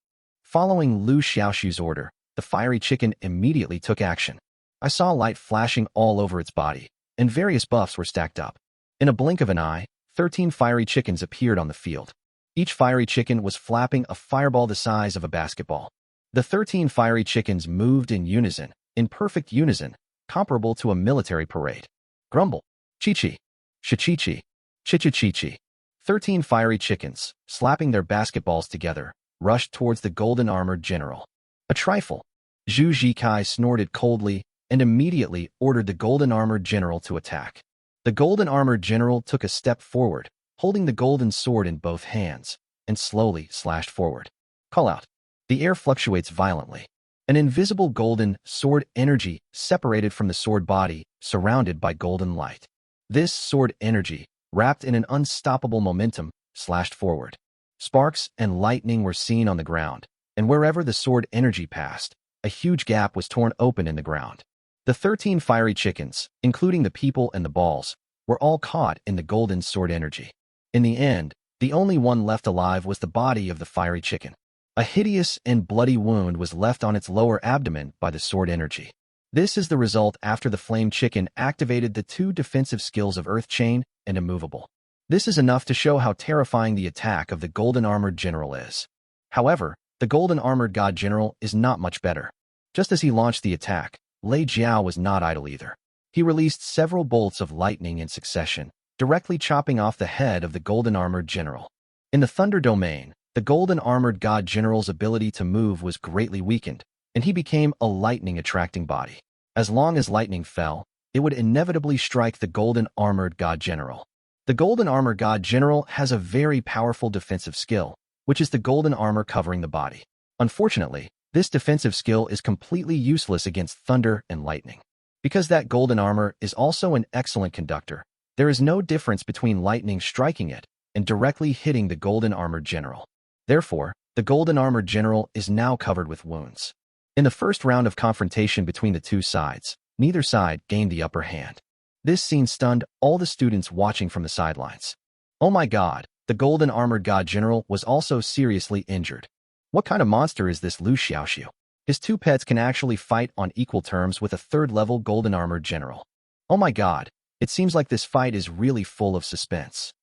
Following Liu Xiaoxu's order, the fiery chicken immediately took action. I saw light flashing all over its body, and various buffs were stacked up. In a blink of an eye, 13 fiery chickens appeared on the field. Each fiery chicken was flapping a fireball the size of a basketball. The 13 fiery chickens moved in unison, in perfect unison, comparable to a military parade. Grumble, chi-chi, shi-chi-chi, chi-chi-chi-chi. 13 fiery chickens, slapping their basketballs together, rushed towards the Golden Armored General. A trifle. Zhu Zikai snorted coldly and immediately ordered the Golden Armored General to attack. The Golden Armored General took a step forward, holding the golden sword in both hands, and slowly slashed forward. Call out. The air fluctuates violently. An invisible golden sword energy separated from the sword body, surrounded by golden light. This sword energy, wrapped in an unstoppable momentum, slashed forward. Sparks and lightning were seen on the ground, and wherever the sword energy passed, a huge gap was torn open in the ground. The 13 fiery chickens, including the people and the balls, were all caught in the golden sword energy. In the end, the only one left alive was the body of the fiery chicken. A hideous and bloody wound was left on its lower abdomen by the sword energy. This is the result after the flame chicken activated the 2 defensive skills of Earth Chain and Immovable. This is enough to show how terrifying the attack of the Golden Armored General is. However, the Golden Armored God General is not much better. Just as he launched the attack,
Lei Jiao was not idle either. He released several bolts of lightning in succession, directly chopping off the head of the golden-armored general. In the Thunder domain, the golden-armored god general's ability to move was greatly weakened, and he became a lightning-attracting body. As long as lightning fell, it would inevitably strike the golden-armored god general. The golden armor god general has a very powerful defensive skill, which is the golden armor covering the body. Unfortunately, this defensive skill is completely useless against thunder and lightning. Because that golden armor is also an excellent conductor, there is no difference between lightning striking it and directly hitting the golden armored general. Therefore, the golden armored general is now covered with wounds. In the first round of confrontation between the two sides, neither side gained the upper hand. This scene stunned all the students watching from the sidelines. Oh my god, the golden armored god general was also seriously injured. What kind of monster is this Liu Xiaoxu? His two pets can actually fight on equal terms with a third-level golden armored general. Oh my god, it seems like this fight is really full of suspense.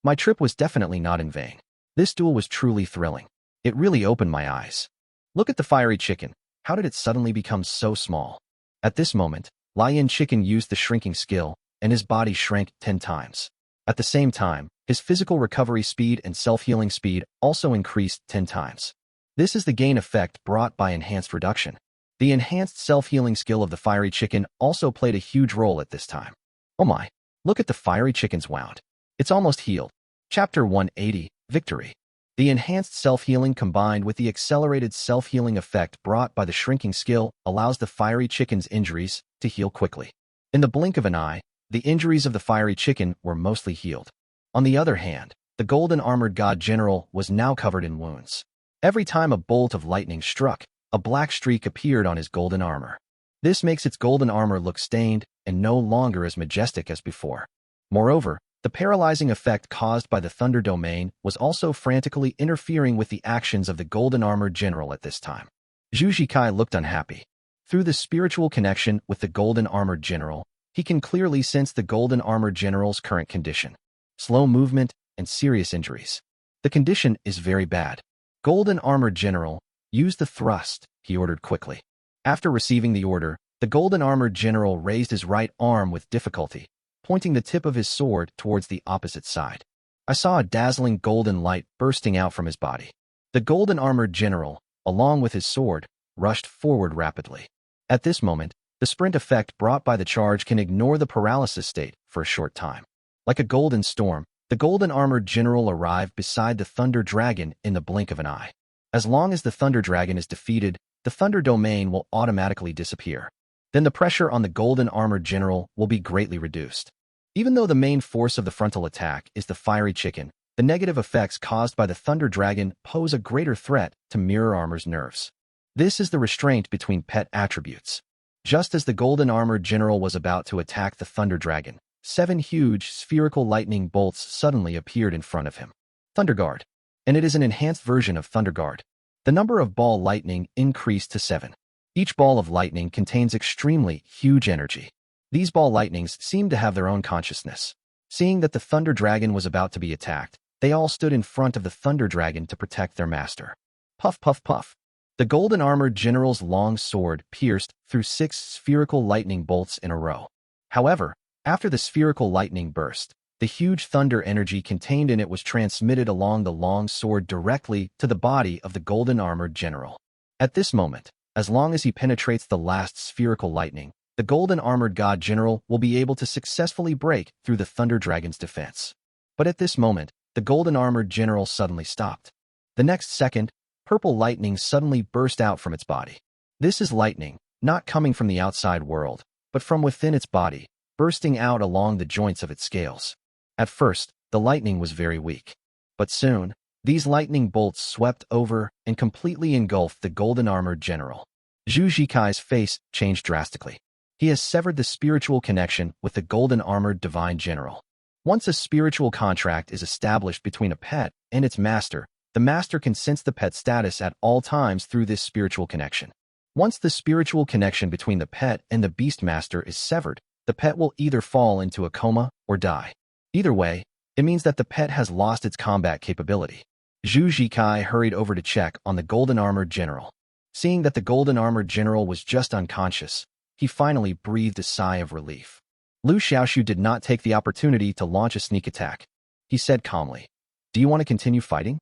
My trip was definitely not in vain. This duel was truly thrilling. It really opened my eyes. Look at the fiery chicken. How did it suddenly become so small? At this moment, Lion Chicken used the shrinking skill, and his body shrank 10 times. At the same time, his physical recovery speed and self-healing speed also increased 10 times. This is the gain effect brought by enhanced reduction. The enhanced self-healing skill of the fiery chicken also played a huge role at this time. Oh my, look at the fiery chicken's wound. It's almost healed. Chapter 180, Victory. The enhanced self-healing combined with the accelerated self-healing effect brought by the shrinking skill allows the fiery chicken's injuries to heal quickly. In the blink of an eye, the injuries of the fiery chicken were mostly healed. On the other hand, the golden armored god general was now covered in wounds. Every time a bolt of lightning struck, a black streak appeared on his golden armor. This makes its golden armor look stained and no longer as majestic as before. Moreover, the paralyzing effect caused by the Thunder domain was also frantically interfering with the actions of the golden armored general at this time. Zhu Zikai looked unhappy. Through the spiritual connection with the golden armored general, he can clearly sense the golden armored general's current condition. Slow movement and serious injuries. The condition is very bad. Golden armored general, use the thrust, he ordered quickly. After receiving the order, the golden armored general raised his right arm with difficulty, pointing the tip of his sword towards the opposite side. I saw a dazzling golden light bursting out from his body. The golden armored general, along with his sword, rushed forward rapidly. At this moment, the sprint effect brought by the charge can ignore the paralysis state for a short time. Like a golden storm, the golden armored general arrived beside the Thunder Dragon in the blink of an eye. As long as the Thunder Dragon is defeated, the Thunder domain will automatically disappear. Then the pressure on the golden armored general will be greatly reduced. Even though the main force of the frontal attack is the fiery chicken, the negative effects caused by the Thunder Dragon pose a greater threat to Mirror Armor's nerves. This is the restraint between pet attributes. Just as the golden armored general was about to attack the Thunder Dragon, 7 huge spherical lightning bolts suddenly appeared in front of him. Thunder Guard. And it is an enhanced version of Thunder Guard. The number of ball lightning increased to 7. Each ball of lightning contains extremely huge energy. These ball lightnings seemed to have their own consciousness. Seeing that the Thunder Dragon was about to be attacked, they all stood in front of the Thunder Dragon to protect their master. Puff, puff, puff. The golden armored general's long sword pierced through 6 spherical lightning bolts in a row. However, after the spherical lightning burst, the huge thunder energy contained in it was transmitted along the long sword directly to the body of the golden armored general. At this moment, as long as he penetrates the last spherical lightning, the golden armored god general will be able to successfully break through the Thunder Dragon's defense. But at this moment, the golden armored general suddenly stopped. The next second, purple lightning suddenly burst out from its body. This is lightning, not coming from the outside world, but from within its body, bursting out along the joints of its scales. At first, the lightning was very weak. But soon, these lightning bolts swept over and completely engulfed the golden armored general. Zhu Zikai's face changed drastically. He has severed the spiritual connection with the golden armored divine general. Once a spiritual contract is established between a pet and its master, the master can sense the pet's status at all times through this spiritual connection. Once the spiritual connection between the pet and the beast master is severed, the pet will either fall into a coma or die. Either way, it means that the pet has lost its combat capability. Zhu Zikai hurried over to check on the golden armored general. Seeing that the golden armored general was just unconscious, he finally breathed a sigh of relief. Liu Xiaoxu did not take the opportunity to launch a sneak attack. He said calmly, "Do you want to continue fighting?"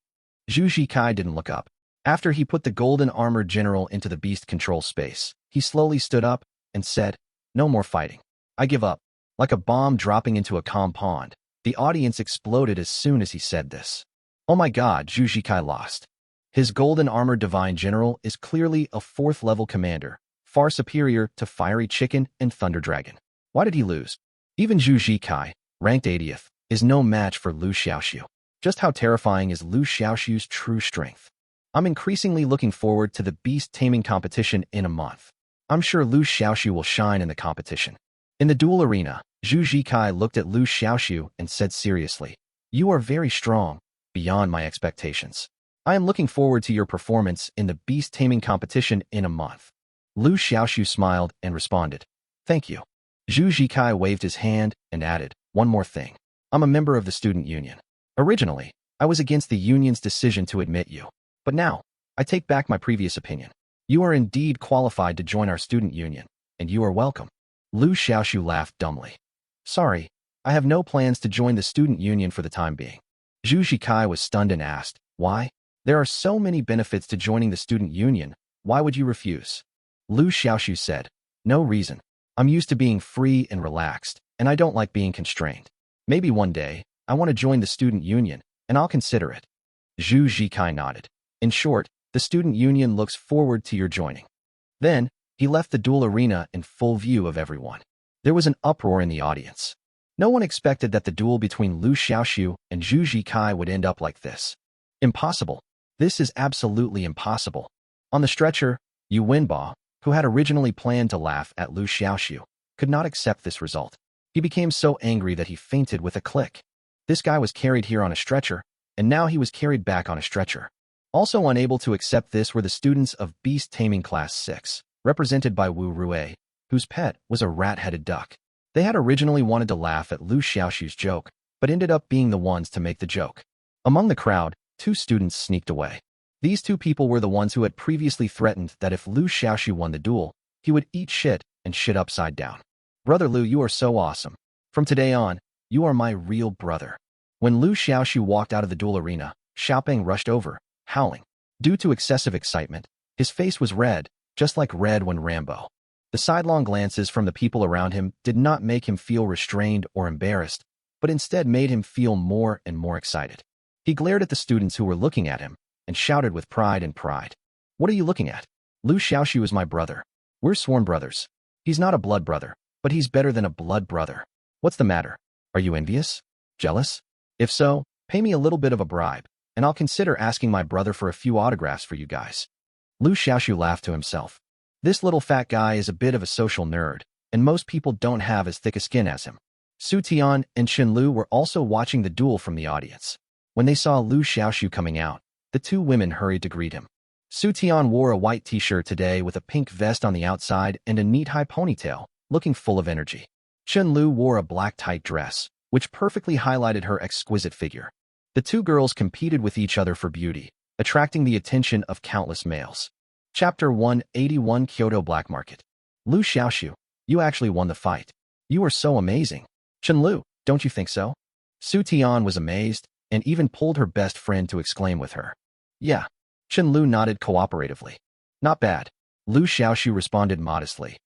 Zhu Zikai didn't look up. After he put the golden armored general into the beast control space, he slowly stood up and said, "No more fighting. I give up." Like a bomb dropping into a calm pond, the audience exploded as soon as he said this. Oh my god, Zhu Zikai lost. His golden armored divine general is clearly a 4th level commander, far superior to Fiery Chicken and Thunder Dragon. Why did he lose? Even Zhu Zikai, ranked 80th, is no match for Liu Xiaoxu. Just how terrifying is Liu Xiaoxu's true strength? I'm increasingly looking forward to the beast taming competition in a month. I'm sure Liu Xiaoxu will shine in the competition. In the duel arena, Zhu Zikai looked at Liu Xiaoxu and said seriously, "You are very strong, beyond my expectations. I am looking forward to your performance in the beast taming competition in a month." Liu Xiaoxu smiled and responded, "Thank you." Zhu Zikai waved his hand and added, "One more thing. I'm a member of the student union. Originally, I was against the union's decision to admit you. But now, I take back my previous opinion. You are indeed qualified to join our student union, and you are welcome." Liu Xiaoxu laughed dumbly. "Sorry, I have no plans to join the student union for the time being." Zhu Zikai was stunned and asked, "Why? There are so many benefits to joining the student union. Why would you refuse?" Liu Xiaoxu said, "No reason. I'm used to being free and relaxed, and I don't like being constrained. Maybe one day, I want to join the student union, and I'll consider it." Zhu Zikai nodded. In short, the student union looks forward to your joining. Then, he left the duel arena in full view of everyone. There was an uproar in the audience. No one expected that the duel between Liu Xiaoxu and Zhu Zikai would end up like this. Impossible. This is absolutely impossible. On the stretcher, Yu Wenba, who had originally planned to laugh at Liu Xiaoxu, could not accept this result. He became so angry that he fainted with a click. This guy was carried here on a stretcher, and now he was carried back on a stretcher. Also unable to accept this were the students of Beast Taming Class 6, represented by Wu Rue, whose pet was a rat-headed duck. They had originally wanted to laugh at Liu Xiaoxu's joke, but ended up being the ones to make the joke. Among the crowd, 2 students sneaked away. These 2 people were the ones who had previously threatened that if Liu Xiaoxu won the duel, he would eat shit and shit upside down. "Brother Liu, you are so awesome. From today on, you are my real brother." When Liu Xiaoxu walked out of the duel arena, Xiaopeng rushed over, howling. Due to excessive excitement, his face was red, just like red when Rambo. The sidelong glances from the people around him did not make him feel restrained or embarrassed, but instead made him feel more and more excited. He glared at the students who were looking at him and shouted with pride and pride, "What are you looking at? Liu Xiaoxu is my brother. We're sworn brothers. He's not a blood brother, but he's better than a blood brother. What's the matter? Are you envious? Jealous? If so, pay me a little bit of a bribe, and I'll consider asking my brother for a few autographs for you guys." Liu Xiaoxu laughed to himself. This little fat guy is a bit of a social nerd, and most people don't have as thick a skin as him. Su Tian and Chen Lu were also watching the duel from the audience. When they saw Liu Xiaoxu coming out, the 2 women hurried to greet him. Su Tian wore a white t-shirt today with a pink vest on the outside and a neat high ponytail, looking full of energy. Chen Lu wore a black tight dress, which perfectly highlighted her exquisite figure. The 2 girls competed with each other for beauty, attracting the attention of countless males. Chapter 181 Kyoto Black Market. Liu Xiaoxu, you actually won the fight. You are so amazing. Chen Lu, don't you think so? Su Tian was amazed, and even pulled her best friend to exclaim with her. Yeah. Chen Lu nodded cooperatively. Not bad. Liu Xiaoxu responded modestly.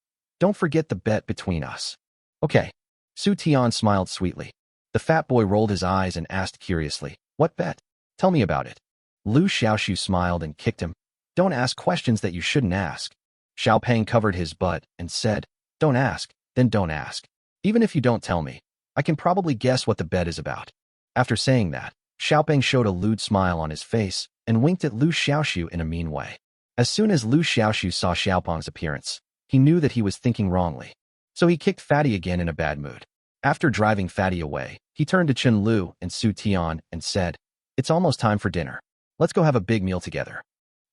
Don't forget the bet between us. Okay. Su Tian smiled sweetly. The fat boy rolled his eyes and asked curiously, "What bet? Tell me about it." Liu Xiaoxu smiled and kicked him. "Don't ask questions that you shouldn't ask." Xiaopeng covered his butt and said, "Don't ask, then don't ask. Even if you don't tell me, I can probably guess what the bet is about." After saying that, Xiaopeng showed a lewd smile on his face and winked at Liu Xiaoxu in a mean way. As soon as Liu Xiaoxu saw Xiaopeng's appearance, he knew that he was thinking wrongly. So he kicked Fatty again in a bad mood. After driving Fatty away, he turned to Chen Lu and Su Tian and said, "It's almost time for dinner. Let's go have a big meal together."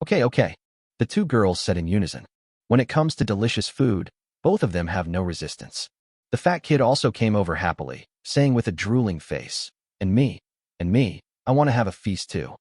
Okay. The 2 girls said in unison. When it comes to delicious food, both of them have no resistance. The fat kid also came over happily, saying with a drooling face, and me, I want to have a feast too."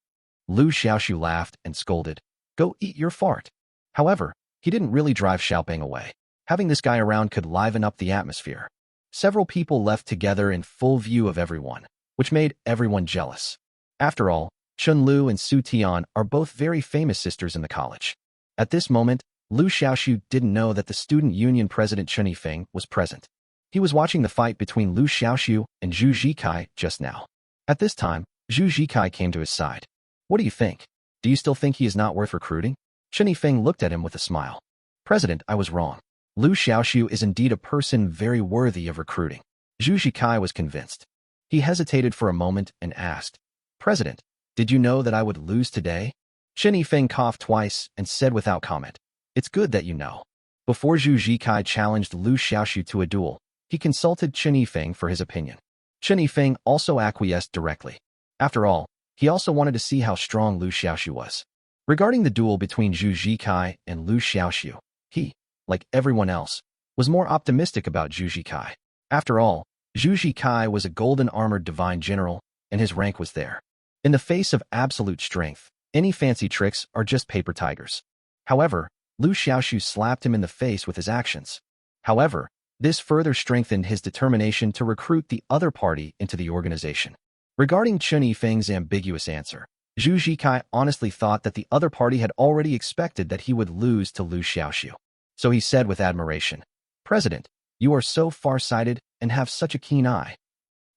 Liu Xiaoxu laughed and scolded, "Go eat your fart." However, he didn't really drive Xiaopeng away. Having this guy around could liven up the atmosphere. Several people left together in full view of everyone, which made everyone jealous. After all, Chun Lu and Su Tian are both very famous sisters in the college. At this moment, Liu Xiaoxu didn't know that the student union president Chen Yifeng was present. He was watching the fight between Liu Xiaoxu and Zhu Zikai just now. At this time, Zhu Zikai came to his side. What do you think? Do you still think he is not worth recruiting? Chen Yifeng looked at him with a smile. President, I was wrong. Liu Xiaoxu is indeed a person very worthy of recruiting. Zhu Zikai was convinced. He hesitated for a moment and asked, President, did you know that I would lose today? Chen Yifeng coughed twice and said without comment, It's good that you know. Before Zhu Zikai challenged Liu Xiaoxu to a duel, he consulted Chen Yifeng for his opinion. Chen Yifeng also acquiesced directly. After all, he also wanted to see how strong Liu Xiaoxu was. Regarding the duel between Zhu Zikai and Liu Xiaoxu, he, like everyone else, was more optimistic about Zhu Zikai. After all, Zhu Zikai was a golden-armored divine general, and his rank was there. In the face of absolute strength, any fancy tricks are just paper tigers. However, Liu Xiaoxu slapped him in the face with his actions. However, this further strengthened his determination to recruit the other party into the organization. Regarding Chen Yifeng's ambiguous answer, Zhu Zikai honestly thought that the other party had already expected that he would lose to Liu Xiaoxu. So he said with admiration, President, you are so far-sighted and have such a keen eye.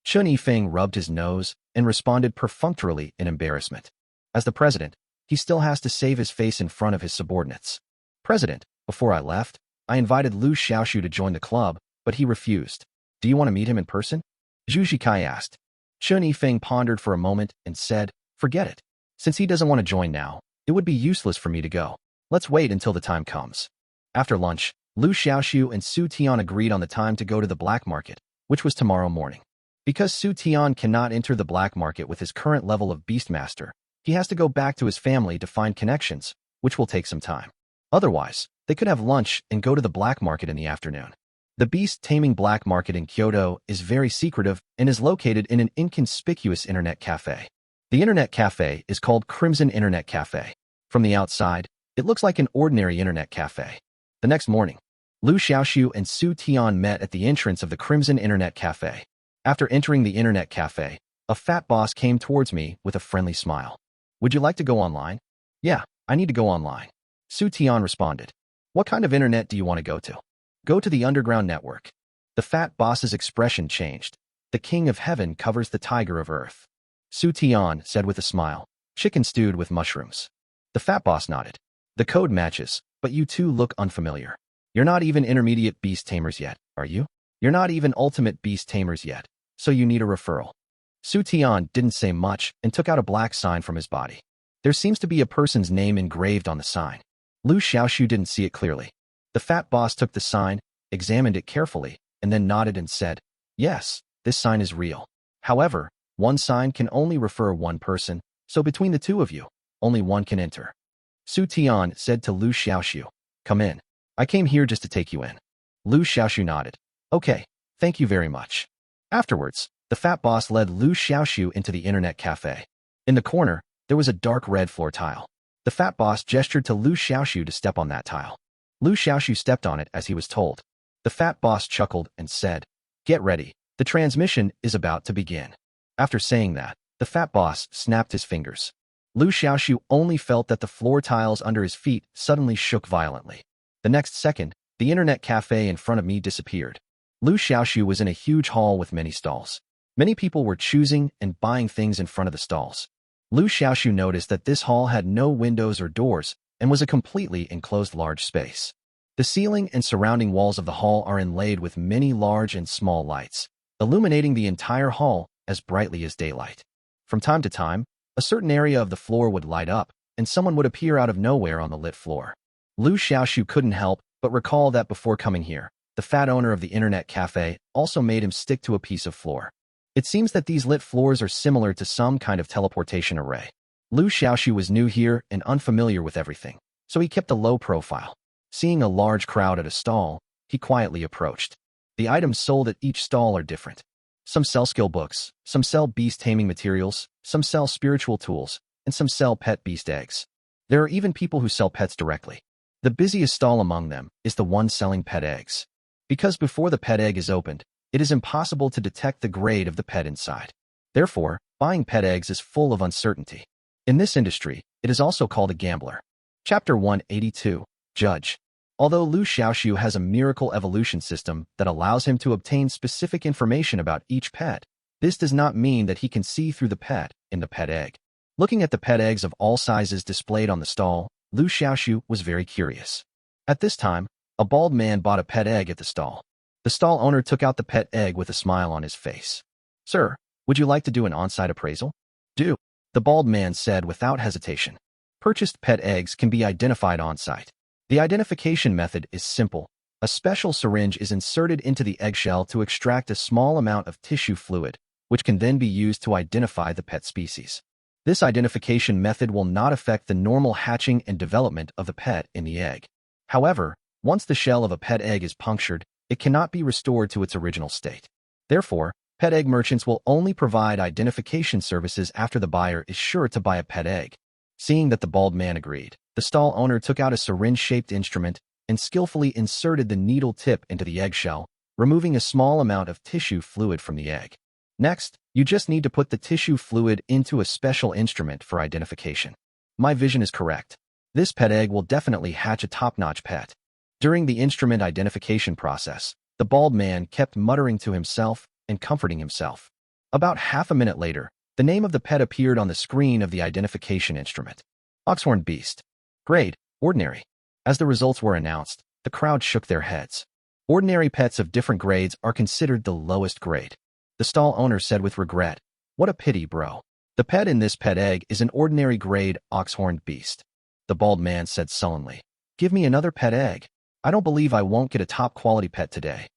Chen Yifeng rubbed his nose and responded perfunctorily in embarrassment. As the president, he still has to save his face in front of his subordinates. President, before I left, I invited Liu Xiaoxu to join the club, but he refused. Do you want to meet him in person? Zhu Zikai asked. Chen Yifeng pondered for a moment and said, Forget it. Since he doesn't want to join now, it would be useless for me to go. Let's wait until the time comes. After lunch, Liu Xiaoxu and Su Tian agreed on the time to go to the black market, which was tomorrow morning. Because Su Tian cannot enter the black market with his current level of Beastmaster, he has to go back to his family to find connections, which will take some time. Otherwise, they could have lunch and go to the black market in the afternoon. The beast taming black market in Kyoto is very secretive and is located in an inconspicuous internet cafe. The internet cafe is called Crimson Internet Cafe. From the outside, it looks like an ordinary internet cafe. The next morning, Liu Xiaoxu and Su Tian met at the entrance of the Crimson Internet Cafe. After entering the internet cafe, a fat boss came towards me with a friendly smile. Would you like to go online? Yeah, I need to go online. Su Tian responded. What kind of internet do you want to go to? Go to the underground network. The fat boss's expression changed. The king of heaven covers the tiger of earth. Su Tian said with a smile, chicken stewed with mushrooms. The fat boss nodded. The code matches, but you two look unfamiliar. You're not even intermediate beast tamers yet, are you? You're not even ultimate beast tamers yet, so you need a referral. Su Tian didn't say much and took out a black sign from his body. There seems to be a person's name engraved on the sign. Liu Xiaoxu didn't see it clearly. The fat boss took the sign, examined it carefully, and then nodded and said, Yes, this sign is real. However, one sign can only refer one person, so between the two of you, only one can enter. Su Tian said to Liu Xiaoxu, Come in. I came here just to take you in. Liu Xiaoxu nodded. Okay, thank you very much. Afterwards, the fat boss led Liu Xiaoxu into the internet cafe. In the corner, there was a dark red floor tile. The fat boss gestured to Liu Xiaoxu to step on that tile. Liu Xiaoxu stepped on it as he was told. The fat boss chuckled and said, Get ready, the transmission is about to begin. After saying that, the fat boss snapped his fingers. Liu Xiaoxu only felt that the floor tiles under his feet suddenly shook violently. The next second, the internet cafe in front of me disappeared. Liu Xiaoxu was in a huge hall with many stalls. Many people were choosing and buying things in front of the stalls. Liu Xiaoxu noticed that this hall had no windows or doors and was a completely enclosed large space. The ceiling and surrounding walls of the hall are inlaid with many large and small lights, illuminating the entire hall as brightly as daylight. From time to time, a certain area of the floor would light up, and someone would appear out of nowhere on the lit floor. Liu Xiaoxu couldn't help but recall that before coming here, the fat owner of the internet cafe also made him stick to a piece of floor. It seems that these lit floors are similar to some kind of teleportation array. Liu Xiaoxu was new here and unfamiliar with everything, so he kept a low profile. Seeing a large crowd at a stall, he quietly approached. The items sold at each stall are different. Some sell skill books, some sell beast taming materials, some sell spiritual tools, and some sell pet beast eggs. There are even people who sell pets directly.
The busiest stall among them is the one selling pet eggs. Because before the pet egg is opened, it is impossible to detect the grade of the pet inside. Therefore, buying pet eggs is full of uncertainty. In this industry, it is also called a gambler. Chapter 182, Judge. Although Liu Xiaoxu has a miracle evolution system that allows him to obtain specific information about each pet, this does not mean that he can see through the pet in the pet egg. Looking at the pet eggs of all sizes displayed on the stall, Liu Xiaoxu was very curious. At this time, a bald man bought a pet egg at the stall. The stall owner took out the pet egg with a smile on his face. "Sir, would you like to do an on-site appraisal?" "Do," the bald man said without hesitation. Purchased pet eggs can be identified on-site. The identification method is simple. A special syringe is inserted into the eggshell to extract a small amount of tissue fluid, which can then be used to identify the pet species. This identification method will not affect the normal hatching and development of the pet in the egg. However, once the shell of a pet egg is punctured, it cannot be restored to its original state. Therefore, pet egg merchants will only provide identification services after the buyer is sure to buy a pet egg. Seeing that the bald man agreed, the stall owner took out a syringe-shaped instrument and skillfully inserted the needle tip into the eggshell, removing a small amount of tissue fluid from the egg. Next, you just need to put the tissue fluid into a special instrument for identification. My vision is correct. This pet egg will definitely hatch a top-notch pet. During the instrument identification process, the bald man kept muttering to himself and comforting himself. About half a minute later, the name of the pet appeared on the screen of the identification instrument. Oxhorned beast. Grade, ordinary. As the results were announced, the crowd shook their heads. Ordinary pets of different grades are considered the lowest grade. The stall owner said with regret, "What a pity, bro. The pet in this pet egg is an ordinary grade oxhorned beast." The bald man said sullenly, "Give me another pet egg. I don't believe I won't get a top-quality pet today."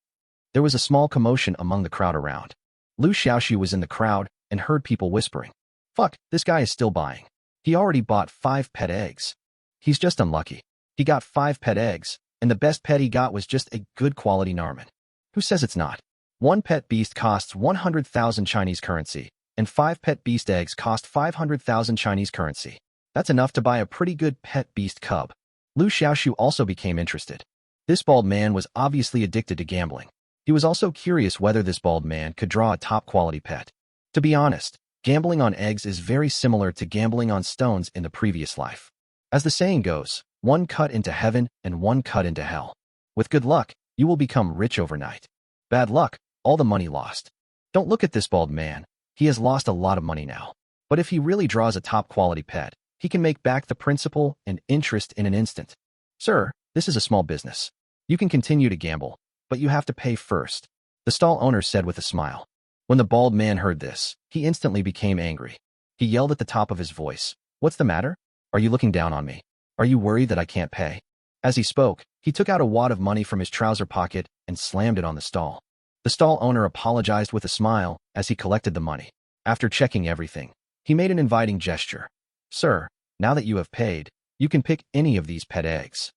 There was a small commotion among the crowd around. Liu Xiaoxu was in the crowd and heard people whispering, "Fuck, this guy is still buying. He already bought 5 pet eggs. He's just unlucky. He got 5 pet eggs, and the best pet he got was just a good quality Narman. Who says it's not? One pet beast costs 100,000 Chinese currency, and 5 pet beast eggs cost 500,000 Chinese currency. That's enough to buy a pretty good pet beast cub." Liu Xiaoxu also became interested. This bald man was obviously addicted to gambling. He was also curious whether this bald man could draw a top-quality pet. To be honest, gambling on eggs is very similar to gambling on stones in the previous life. As the saying goes, one cut into heaven and one cut into hell. With good luck, you will become rich overnight. Bad luck, all the money lost. Don't look at this bald man. He has lost a lot of money now. But if he really draws a top-quality pet, he can make back the principal and interest in an instant. "Sir, this is a small business. You can continue to gamble, but you have to pay first," the stall owner said with a smile. When the bald man heard this, he instantly became angry. He yelled at the top of his voice, "What's the matter? Are you looking down on me? Are you worried that I can't pay?" As he spoke, he took out a wad of money from his trouser pocket and slammed it on the stall. The stall owner apologized with a smile as he collected the money. After checking everything, he made an inviting gesture. "Sir, now that you have paid, you can pick any of these pet eggs."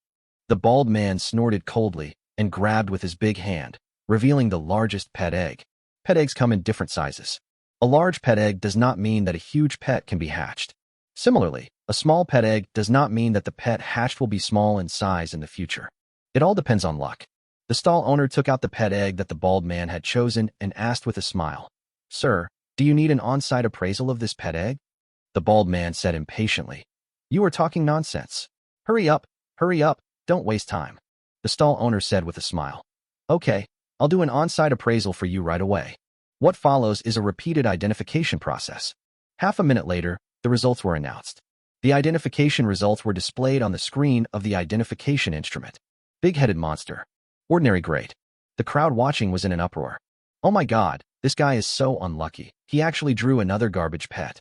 The bald man snorted coldly and grabbed with his big hand, revealing the largest pet egg. Pet eggs come in different sizes. A large pet egg does not mean that a huge pet can be hatched. Similarly, a small pet egg does not mean that the pet hatched will be small in size in the future. It all depends on luck. The stall owner took out the pet egg that the bald man had chosen and asked with a smile, "Sir, do you need an on-site appraisal of this pet egg?" The bald man said impatiently, "You are talking nonsense. Hurry up, don't waste time," the stall owner said with a smile. "Okay, I'll do an on-site appraisal for you right away." What follows is a repeated identification process. Half a minute later, the results were announced. The identification results were displayed on the screen of the identification instrument. Big-headed monster. Ordinary grade. The crowd watching was in an uproar. "Oh my god, this guy is so unlucky. He actually drew another garbage pet.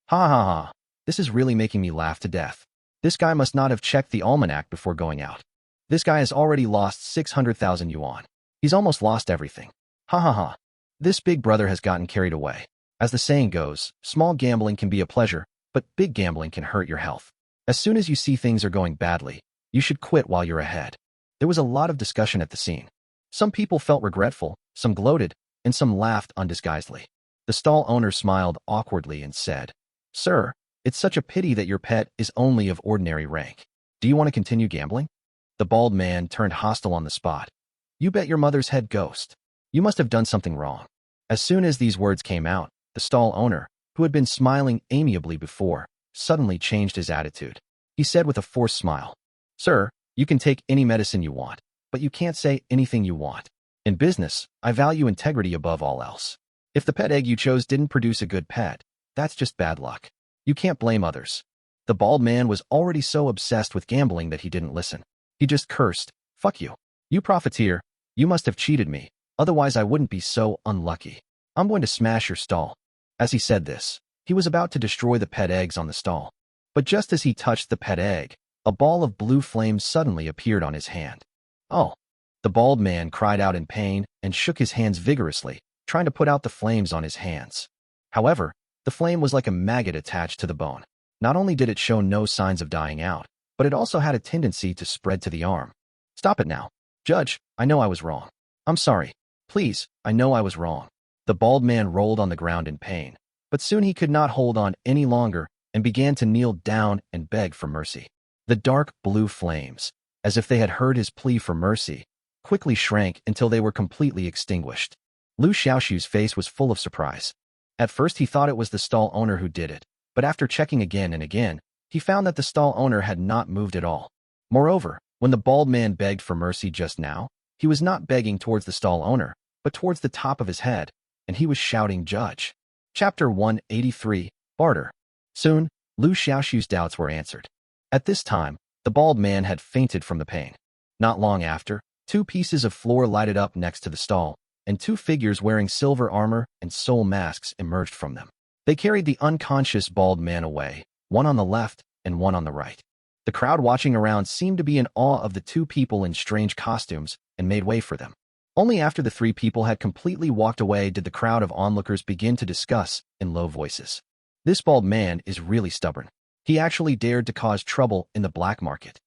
Ha ha ha. This is really making me laugh to death. This guy must not have checked the almanac before going out. This guy has already lost 600,000 yuan. He's almost lost everything. Ha ha ha. This big brother has gotten carried away." As the saying goes, small gambling can be a pleasure, but big gambling can hurt your health. As soon as you see things are going badly, you should quit while you're ahead. There was a lot of discussion at the scene. Some people felt regretful, some gloated, and some laughed undisguisedly. The stall owner smiled awkwardly and said, "Sir, it's such a pity that your pet is only of ordinary rank. Do you want to continue gambling?"
The bald man turned hostile on the spot. You bet your mother's head ghost. You must have done something wrong. As soon as these words came out, the stall owner, who had been smiling amiably before, suddenly changed his attitude. He said with a forced smile, "Sir, you can take any medicine you want, but you can't say anything you want. In business, I value integrity above all else. If the pet egg you chose didn't produce a good pet, that's just bad luck. You can't blame others." The bald man was already so obsessed with gambling that he didn't listen. He just cursed, "Fuck you. You profiteer. You must have cheated me, otherwise I wouldn't be so unlucky. I'm going to smash your stall." As he said this, he was about to destroy the pet eggs on the stall. But just as he touched the pet egg, a ball of blue flame suddenly appeared on his hand. "Oh!" The bald man cried out in pain and shook his hands vigorously, trying to put out the flames on his hands. However, the flame was like a maggot attached to the bone. Not only did it show no signs of dying out, but it also had a tendency to spread to the arm. "Stop it now. Judge, I know I was wrong. I'm sorry. Please, I know I was wrong." The bald man rolled on the ground in pain, but soon he could not hold on any longer and began to kneel down and beg for mercy. The dark blue flames, as if they had heard his plea for mercy, quickly shrank until they were completely extinguished. Liu Xiaoxu's face was full of surprise. At first he thought it was the stall owner who did it, but after checking again and again, he found that the stall owner had not moved at all. Moreover, when the bald man begged for mercy just now, he was not begging towards the stall owner, but towards the top of his head, and he was shouting "Judge." Chapter 183, Barter. Soon, Liu Xiaoxu's doubts were answered. At this time, the bald man had fainted from the pain. Not long after, two pieces of floor lighted up next to the stall, and two figures wearing silver armor and soul masks emerged from them. They carried the unconscious bald man away, one on the left and one on the right. The crowd watching around seemed to be in awe of the two people in strange costumes and made way for them. Only after the three people had completely walked away did the crowd of onlookers begin to discuss in low voices. "This bald man is really stubborn. He actually dared to cause trouble in the black market.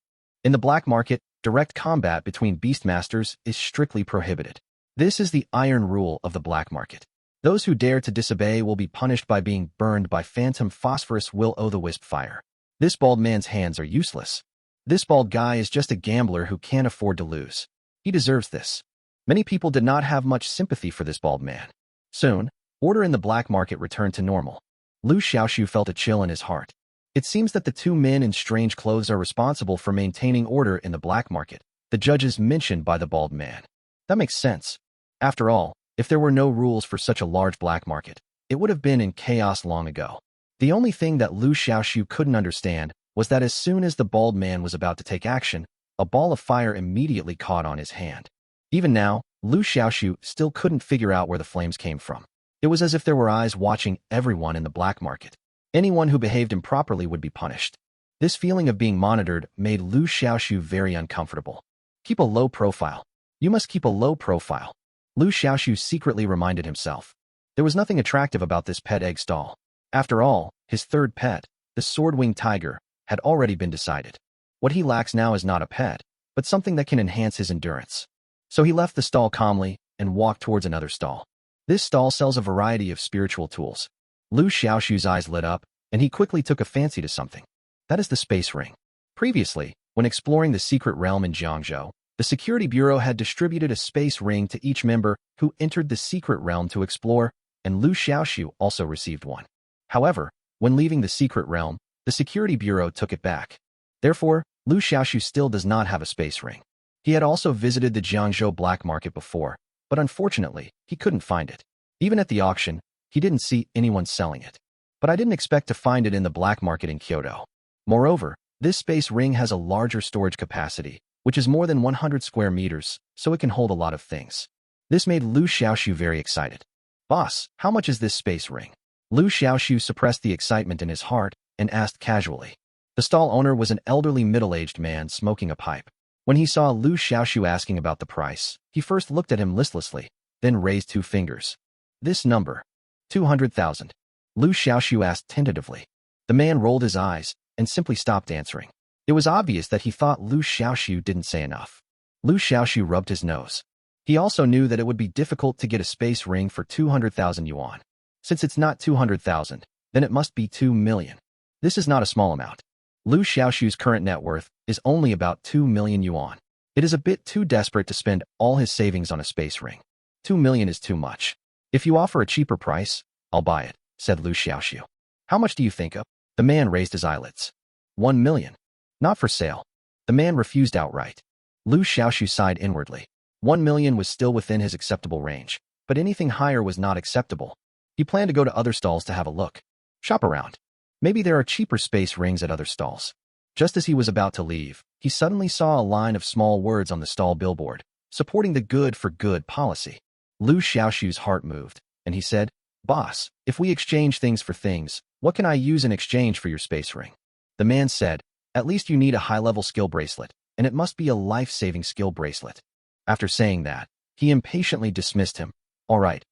In the black market, direct combat between beastmasters is strictly prohibited. This is the iron rule of the black market. Those who dare to disobey will be punished by being burned by phantom phosphorus will-o'-the-wisp fire. This bald man's hands are useless. This bald guy is just a gambler who can't afford to lose. He deserves this." Many people did not have much sympathy for this bald man. Soon, order in the black market returned to normal. Liu Xiaoxu felt a chill in his heart. It seems that the two men in strange clothes are responsible for maintaining order in the black market, the judges mentioned by the bald man. That makes sense. After all, if there were no rules for such a large black market, it would have been in chaos long ago. The only thing that Liu Xiaoxu couldn't understand was that as soon as the bald man was about to take action, a ball of fire immediately caught on his hand. Even now, Liu Xiaoxu still couldn't figure out where the flames came from. It was as if there were eyes watching everyone in the black market. Anyone who behaved improperly would be punished. This feeling of being monitored made Liu Xiaoxu very uncomfortable. "Keep a low profile. You must keep a low profile," Liu Xiaoxu secretly reminded himself. There was nothing attractive about this pet egg stall. After all, his third pet, the sword-winged tiger, had already been decided. What he lacks now is not a pet, but something that can enhance his endurance. So he left the stall calmly and walked towards another stall. This stall sells a variety of spiritual tools. Liu Xiaoxu's eyes lit up, and he quickly took a fancy to something. That is the space ring. Previously, when exploring the secret realm in Jiangzhou, the Security Bureau had distributed a space ring to each member who entered the secret realm to explore, and Liu Xiaoxu also received one. However, when leaving the secret realm, the Security Bureau took it back. Therefore, Liu Xiaoxu still does not have a space ring. He had also visited the Jiangzhou black market before, but unfortunately, he couldn't find it. Even at the auction, he didn't see anyone selling it. But I didn't expect to find it in the black market in Kyoto. Moreover, this space ring has a larger storage capacity, which is more than 100 square meters, so it can hold a lot of things. This made Liu Xiaoxu very excited. "Boss, how much is this space ring?" Liu Xiaoxu suppressed the excitement in his heart and asked casually. The stall owner was an elderly middle-aged man smoking a pipe. When he saw Liu Xiaoxu asking about the price, he first looked at him listlessly, then raised two fingers. "This number. 200,000. Liu Xiaoxu asked tentatively. The man rolled his eyes and simply stopped answering. It was obvious that he thought Liu Xiaoxu didn't say enough. Liu Xiaoxu rubbed his nose. He also knew that it would be difficult to get a space ring for 200,000 yuan. Since it's not 200,000, then it must be 2 million. This is not a small amount. Liu Xiaoxu's current net worth is only about 2 million yuan. It is a bit too desperate to spend all his savings on a space ring. 2 million is too much. If you offer a cheaper price, I'll buy it, said Liu Xiaoxu. How much do you think of? The man raised his eyelids. 1 million. Not for sale. The man refused outright. Liu Xiaoxu sighed inwardly. 1 million was still within his acceptable range, but anything higher was not acceptable. He planned to go to other stalls to have a look. Shop around. Maybe there are cheaper space rings at other stalls. Just as he was about to leave, he suddenly saw a line of small words on the stall billboard, supporting the good for good policy. Liu Xiaoxu's heart moved, and he said, "Boss, if we exchange things for things, what can I use in exchange for your space ring?" The man said, "At least you need a high-level skill bracelet, and it must be a life-saving skill bracelet." After saying that, he impatiently dismissed him. All right,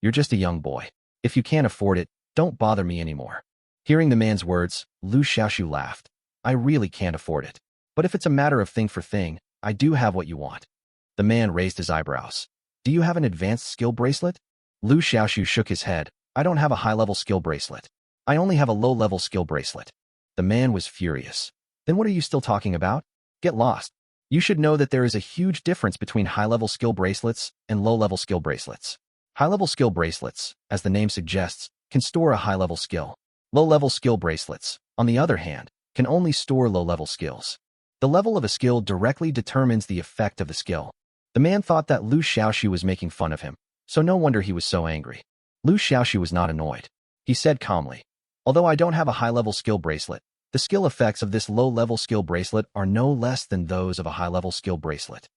you're just a young boy. If you can't afford it, don't bother me anymore." Hearing the man's words, Liu Xiaoxu laughed. "I really can't afford it. But if it's a matter of thing for thing, I do have what you want." The man raised his eyebrows. "Do you have an advanced skill bracelet?" Liu Xiaoxu shook his head. "I don't have a high-level skill bracelet. I only have a low-level skill bracelet." The man was furious. "Then what are you still talking about? Get lost. You should know that there is a huge difference between high-level skill bracelets and low-level skill bracelets. High-level skill bracelets, as the name suggests, can store a high-level skill. Low-level skill bracelets, on the other hand, can only store low-level skills. The level of a skill directly determines the effect of the skill." The man thought that Liu Xiaoxu was making fun of him, so no wonder he was so angry. Liu Xiaoxu was not annoyed. He said calmly, "Although I don't have a high-level skill bracelet, the skill effects of this low-level skill bracelet are no less than those of a high-level skill bracelet."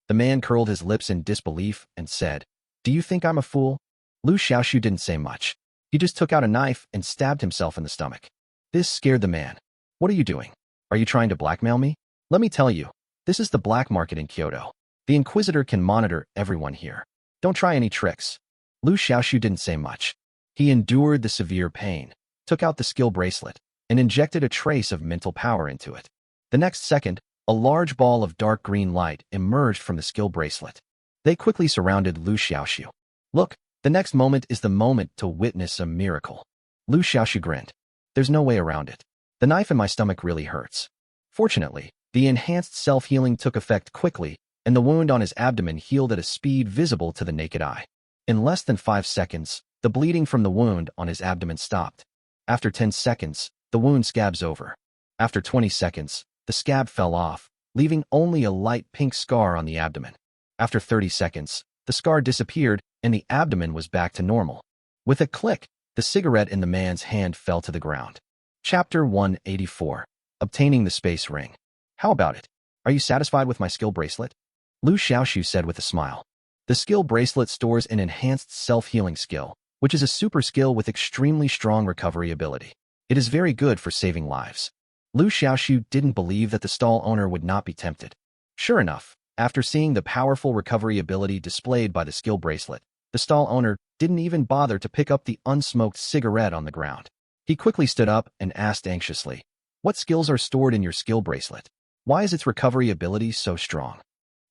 The man curled his lips in disbelief and said, "Do you think I'm a fool?" Liu Xiaoxu didn't say much. He just took out a knife and stabbed himself in the stomach. This scared the man. "What are you doing? Are you trying to blackmail me? Let me tell you, this is the black market in Kyoto. The Inquisitor can monitor everyone here. Don't try any tricks." Liu Xiaoxu didn't say much. He endured the severe pain, took out the skill bracelet, and injected a trace of mental power into it. The next second, a large ball of dark green light emerged from the skill bracelet. They quickly surrounded Liu Xiaoxu. "Look, the next moment is the moment to witness a miracle." Liu Xiaoxu grinned. "There's no way around it. The knife in my stomach really hurts." Fortunately, the enhanced self-healing took effect quickly, and the wound on his abdomen healed at a speed visible to the naked eye. In less than 5 seconds, the bleeding from the wound on his abdomen stopped. After 10 seconds, the wound scabs over. After 20 seconds, the scab fell off, leaving only a light pink scar on the abdomen. After 30 seconds, the scar disappeared and the abdomen was back to normal. With a click, the cigarette in the man's hand fell to the ground. Chapter 184. Obtaining the Space Ring. "How about it? Are you satisfied with my skill bracelet?" Liu Xiaoxu said with a smile. The skill bracelet stores an enhanced self-healing skill, which is a super skill with extremely strong recovery ability. It is very good for saving lives. Liu Xiaoxu didn't believe that the stall owner would not be tempted. Sure enough, after seeing the powerful recovery ability displayed by the skill bracelet, the stall owner didn't even bother to pick up the unsmoked cigarette on the ground. He quickly stood up and asked anxiously, "What skills are stored in your skill bracelet? Why is its recovery ability so strong?"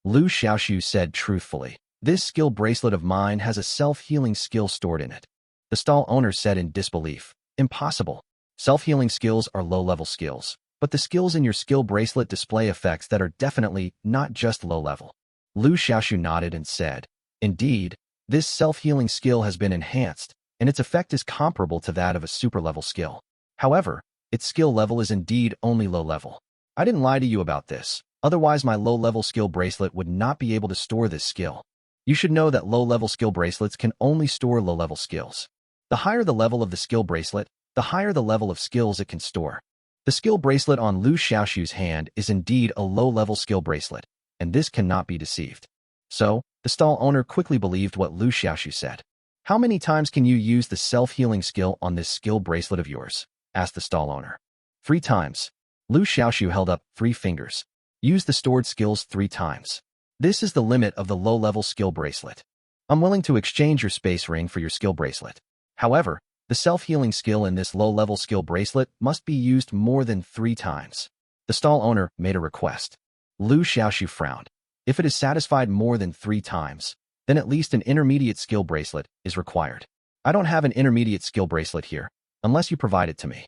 Liu Xiaoxu said truthfully, "This skill bracelet of mine has a self-healing skill stored in it." The stall owner said in disbelief, "Impossible. Self-healing skills are low-level skills, but the skills in your skill bracelet display effects that are definitely not just low-level." Liu Xiaoxu nodded and said, "Indeed, this self-healing skill has been enhanced, and its effect is comparable to that of a super-level skill. However, its skill level is indeed only low-level. I didn't lie to you about this. Otherwise, my low-level skill bracelet would not be able to store this skill. You should know that low-level skill bracelets can only store low-level skills. The higher the level of the skill bracelet, the higher the level of skills it can store." The skill bracelet on Liu Xiaoxu's hand is indeed a low-level skill bracelet, and this cannot be deceived. So, the stall owner quickly believed what Liu Xiaoxu said. "How many times can you use the self-healing skill on this skill bracelet of yours?" asked the stall owner. 3 times. Liu Xiaoxu held up 3 fingers. "Use the stored skills 3 times. This is the limit of the low-level skill bracelet. I'm willing to exchange your space ring for your skill bracelet. However, the self-healing skill in this low-level skill bracelet must be used more than 3 times. The stall owner made a request. Liu Xiaoxu frowned. If it is satisfied more than 3 times, then at least an intermediate skill bracelet is required. I don't have an intermediate skill bracelet here, unless you provide it to me.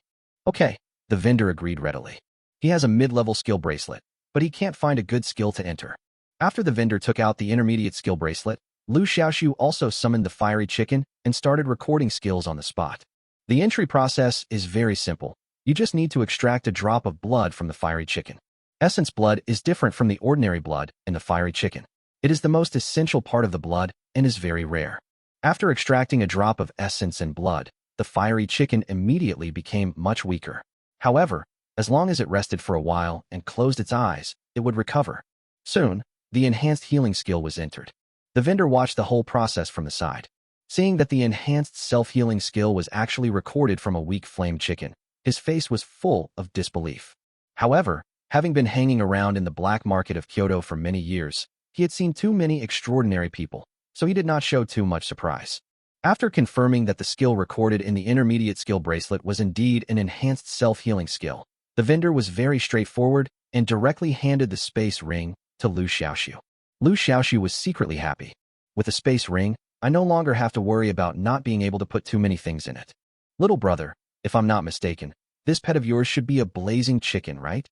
Okay, the vendor agreed readily. He has a mid-level skill bracelet,
but he can't find a good skill to enter. After the vendor took out the intermediate skill bracelet, Liu Xiaoxu also summoned the fiery chicken and started recording skills on the spot. The entry process is very simple. You just need to extract a drop of blood from the fiery chicken. Essence blood is different from the ordinary blood in the fiery chicken. It is the most essential part of the blood and is very rare. After extracting a drop of essence and blood, the fiery chicken immediately became much weaker. However, as long as it rested for a while and closed its eyes, it would recover. Soon, the enhanced healing skill was entered. The vendor watched the whole process from the side. Seeing that the enhanced self-healing skill was actually recorded from a weak flame chicken, his face was full of disbelief. However, having been hanging around in the black market of Kyoto for many years, he had seen too many extraordinary people, so he did not show too much surprise. After confirming that the skill recorded in the intermediate skill bracelet was indeed an enhanced self-healing skill, the vendor was very straightforward and directly handed the space ring to Liu Xiaoxu. Liu Xiaoxu was secretly happy. With the space ring, I no longer have to worry about not being able to put too many things in it. Little brother, if I'm not mistaken, this pet of yours should be a blazing chicken, right?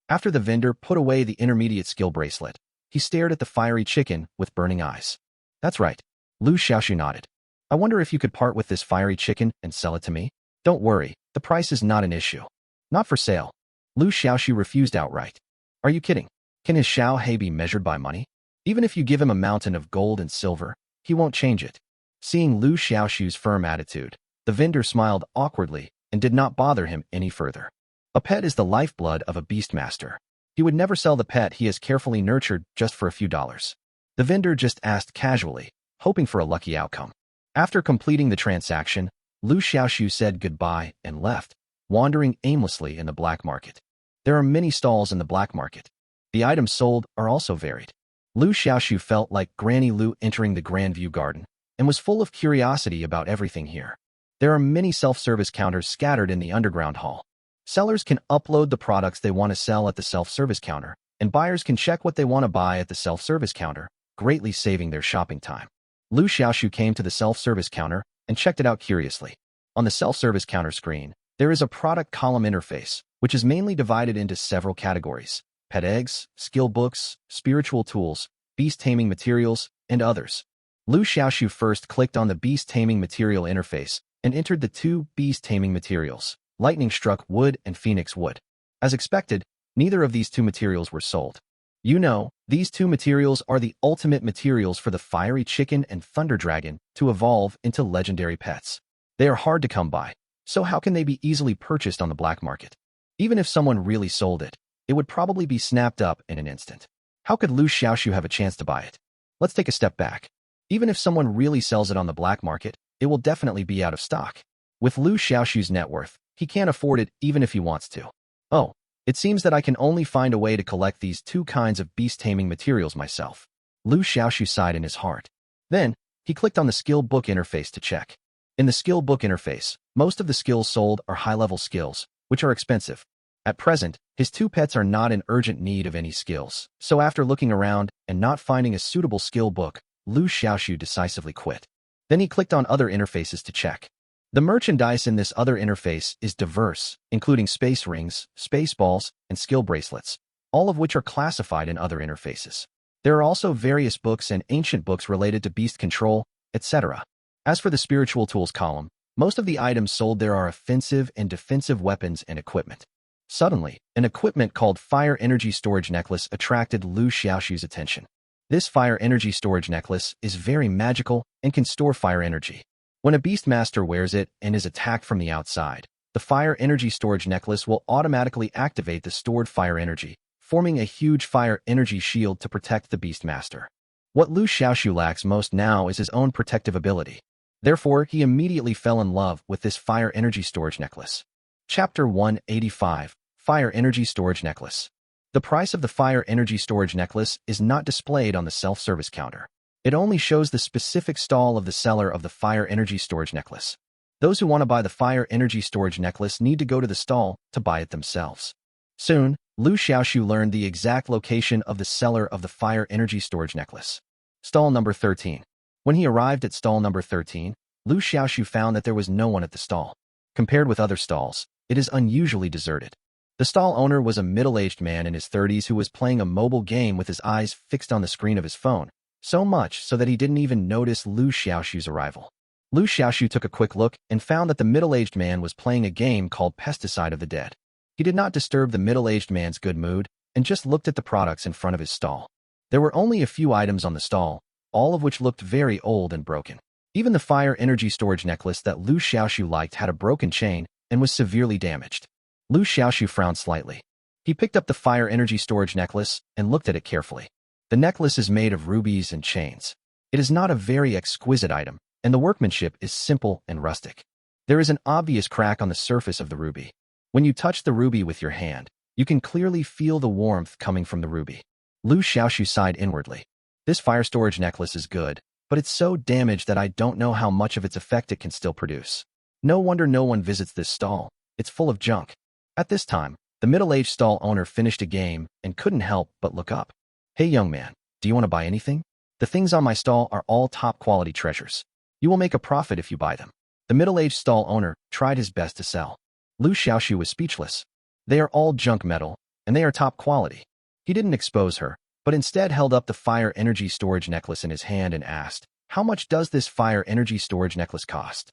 After the vendor put away the intermediate skill bracelet, he stared at the fiery chicken with burning eyes. That's right. Liu Xiaoxu nodded. I wonder if you could part with this fiery chicken and sell it to me? Don't worry, the price is not an issue. Not for sale. Liu Xiaoxu refused outright. Are you kidding? Can his Xiao He be measured by money? Even if you give him a mountain of gold and silver, he won't change it. Seeing Liu Xiaoxu's firm attitude, the vendor smiled awkwardly and did not bother him any further. A pet is the lifeblood of a beastmaster. He would never sell the pet he has carefully nurtured just for a few dollars. The vendor just asked casually, hoping for a lucky outcome. After completing the transaction, Liu Xiaoxu said goodbye and left, wandering aimlessly in the black market. There are many stalls in the black market. The items sold are also varied. Liu Xiaoxu felt like Granny Liu entering the Grandview Garden and was full of curiosity about everything here. There are many self-service counters scattered in the underground hall. Sellers can upload the products they want to sell at the self-service counter, and buyers can check what they want to buy at the self-service counter, greatly saving their shopping time. Liu Xiaoxu came to the self-service counter and checked it out curiously. On the self-service counter screen, there is a product column interface, which is mainly divided into several categories: pet eggs, skill books, spiritual tools, beast taming materials, and others. Liu Xiaoxu first clicked on the beast taming material interface and entered the two beast taming materials, lightning struck wood and phoenix wood. As expected, neither of these two materials were sold. You know, these two materials are the ultimate materials for the fiery chicken and thunder dragon to evolve into legendary pets. They are hard to come by, so how can they be easily purchased on the black market? Even if someone really sold it, it would probably be snapped up in an instant. How could Liu Xiaoxu have a chance to buy it? Let's take a step back. Even if someone really sells it on the black market, it will definitely be out of stock. With Liu Xiaoxu's net worth, he can't afford it even if he wants to. Oh, it seems that I can only find a way to collect these two kinds of beast taming materials myself. Liu Xiaoxu sighed in his heart. Then, he clicked on the skill book interface to check. In the skill book interface, most of the skills sold are high-level skills, which are expensive. At present, his two pets are not in urgent need of any skills, so after looking around and not finding a suitable skill book, Liu Xiaoxu decisively quit. Then he clicked on other interfaces to check. The merchandise in this other interface is diverse, including space rings, space balls, and skill bracelets, all of which are classified in other interfaces. There are also various books and ancient books related to beast control, etc. As for the spiritual tools column, most of the items sold there are offensive and defensive weapons and equipment. Suddenly, an equipment called Fire Energy Storage Necklace attracted Liu Xiaoxu's attention. This Fire Energy Storage Necklace is very magical and can store fire energy. When a Beastmaster wears it and is attacked from the outside, the Fire Energy Storage Necklace will automatically activate the stored fire energy, forming a huge fire energy shield to protect the Beastmaster. What Liu Xiaoxu lacks most now is his own protective ability. Therefore, he immediately fell in love with this Fire Energy Storage Necklace. Chapter 185, Fire Energy Storage Necklace. The price of the Fire Energy Storage Necklace is not displayed on the self-service counter. It only shows the specific stall of the seller of the Fire Energy Storage Necklace. Those who want to buy the Fire Energy Storage Necklace need to go to the stall to buy it themselves. Soon, Liu Xiaoxu learned the exact location of the seller of the Fire Energy Storage Necklace. Stall number 13. When he arrived at stall number 13, Liu Xiaoxu found that there was no one at the stall. Compared with other stalls, it is unusually deserted.
The stall owner was a middle-aged man in his 30s who was playing a mobile game with his eyes fixed on the screen of his phone, so much so that he didn't even notice Liu Xiaoxu's arrival. Liu Xiaoxu took a quick look and found that the middle-aged man was playing a game called Pesticide of the Dead. He did not disturb the middle-aged man's good mood and just looked at the products in front of his stall. There were only a few items on the stall, all of which looked very old and broken. Even the fire energy storage necklace that Liu Xiaoxu liked had a broken chain and was severely damaged. Liu Xiaoxu frowned slightly. He picked up the fire energy storage necklace and looked at it carefully. The necklace is made of rubies and chains. It is not a very exquisite item, and the workmanship is simple and rustic. There is an obvious crack on the surface of the ruby. When you touch the ruby with your hand, you can clearly feel the warmth coming from the ruby. Liu Xiaoxu sighed inwardly. This fire storage necklace is good, but it's so damaged that I don't know how much of its effect it can still produce. No wonder no one visits this stall. It's full of junk. At this time, the middle-aged stall owner finished a game and couldn't help but look up. Hey young man, do you want to buy anything? The things on my stall are all top-quality treasures. You will make a profit if you buy them. The middle-aged stall owner tried his best to sell. Liu Xiaoxu was speechless. They are all junk metal, and they are top quality. He didn't expose her, but instead held up the fire energy storage necklace in his hand and asked, "How much does this fire energy storage necklace cost?"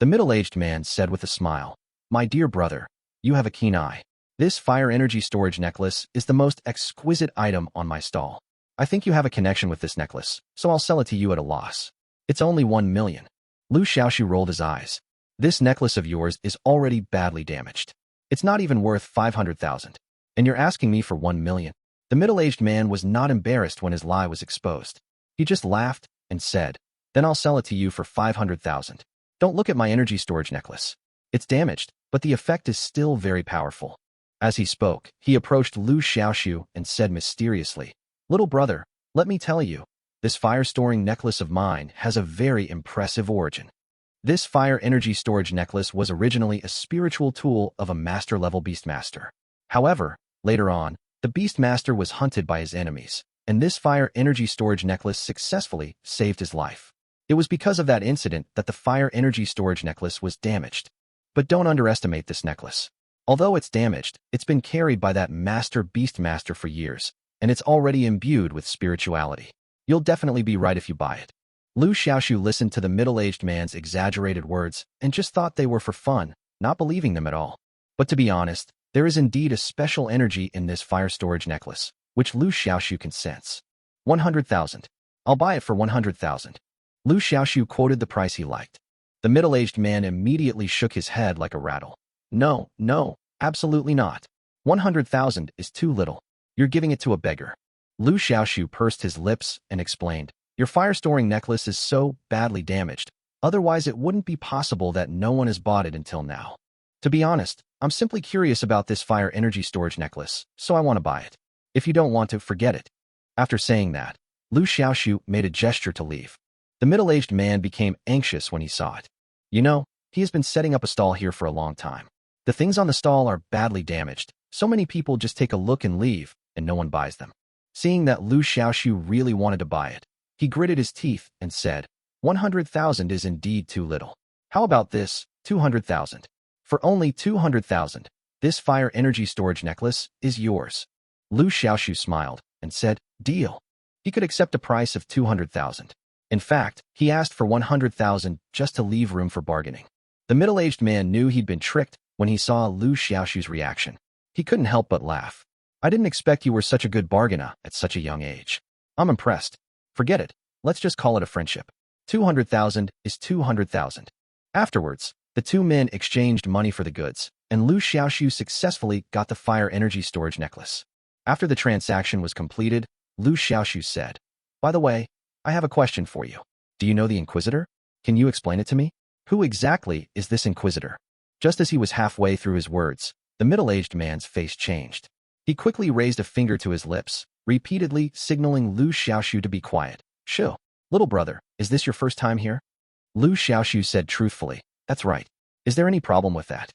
The middle-aged man said with a smile, "My dear brother, you have a keen eye. This fire energy storage necklace is the most exquisite item on my stall. I think you have a connection with this necklace, so I'll sell it to you at a loss. It's only 1 million. Liu Xiaoxu rolled his eyes. This necklace of yours is already badly damaged. It's not even worth 500,000. And you're asking me for 1 million. The middle-aged man was not embarrassed when his lie was exposed. He just laughed and said, "Then I'll sell it to you for 500,000. Don't look at my energy storage necklace. It's damaged, but the effect is still very powerful." As he spoke, he approached Liu Xiaoxu and said mysteriously, "Little brother, let me tell you, this fire-storing necklace of mine has a very impressive origin. This fire energy storage necklace was originally a spiritual tool of a master-level beastmaster. However, later on, the beastmaster was hunted by his enemies, and this fire energy storage necklace successfully saved his life. It was because of that incident that the fire energy storage necklace was damaged. But don't underestimate this necklace. Although it's damaged, it's been carried by that master beastmaster for years, and it's already imbued with spirituality. You'll definitely be right if you buy it." Liu Xiaoxu listened to the middle-aged man's exaggerated words and just thought they were for fun, not believing them at all. But to be honest, there is indeed a special energy in this fire storage necklace, which Liu Xiaoxu can sense. 100,000. I'll buy it for 100,000. Liu Xiaoxu quoted the price he liked. The middle-aged man immediately shook his head like a rattle. No, absolutely not. 100,000 is too little. You're giving it to a beggar." Liu Xiaoxu pursed his lips and explained, "Your fire-storing necklace is so badly damaged, otherwise it wouldn't be possible that no one has bought it until now. To be honest, I'm simply curious about this fire energy storage necklace, so I want to buy it. If you don't want to, forget it." After saying that, Liu Xiaoxu made a gesture to leave. The middle-aged man became anxious when he saw it. You know, he has been setting up a stall here for a long time. The things on the stall are badly damaged. So many people just take a look and leave, and no one buys them. Seeing that Liu Xiaoxu really wanted to buy it, he gritted his teeth and said, 100,000 is indeed too little. How about this, 200,000? For only 200,000, this fire energy storage necklace is yours." Liu Xiaoxu smiled and said, "Deal." He could accept a price of 200,000. In fact, he asked for 100,000 just to leave room for bargaining. The middle-aged man knew he'd been tricked when he saw Liu Xiaoxu's reaction. He couldn't help but laugh. "I didn't expect you were such a good bargainer at such a young age. I'm impressed. Forget it. Let's just call it a friendship. 200,000 is 200,000. Afterwards, the two men exchanged money for the goods, and Liu Xiaoxu successfully got the fire energy storage necklace. After the transaction was completed, Liu Xiaoxu said, "By the way, I have a question for you. Do you know the Inquisitor? Can you explain it to me? Who exactly is this Inquisitor?" Just as he was halfway through his words, the middle-aged man's face changed. He quickly raised a finger to his lips, repeatedly signaling Liu Xiaoxu to be quiet. "Shoo, little brother, is this your first time here?" Liu Xiaoxu said truthfully, "That's right. Is there any problem with that?"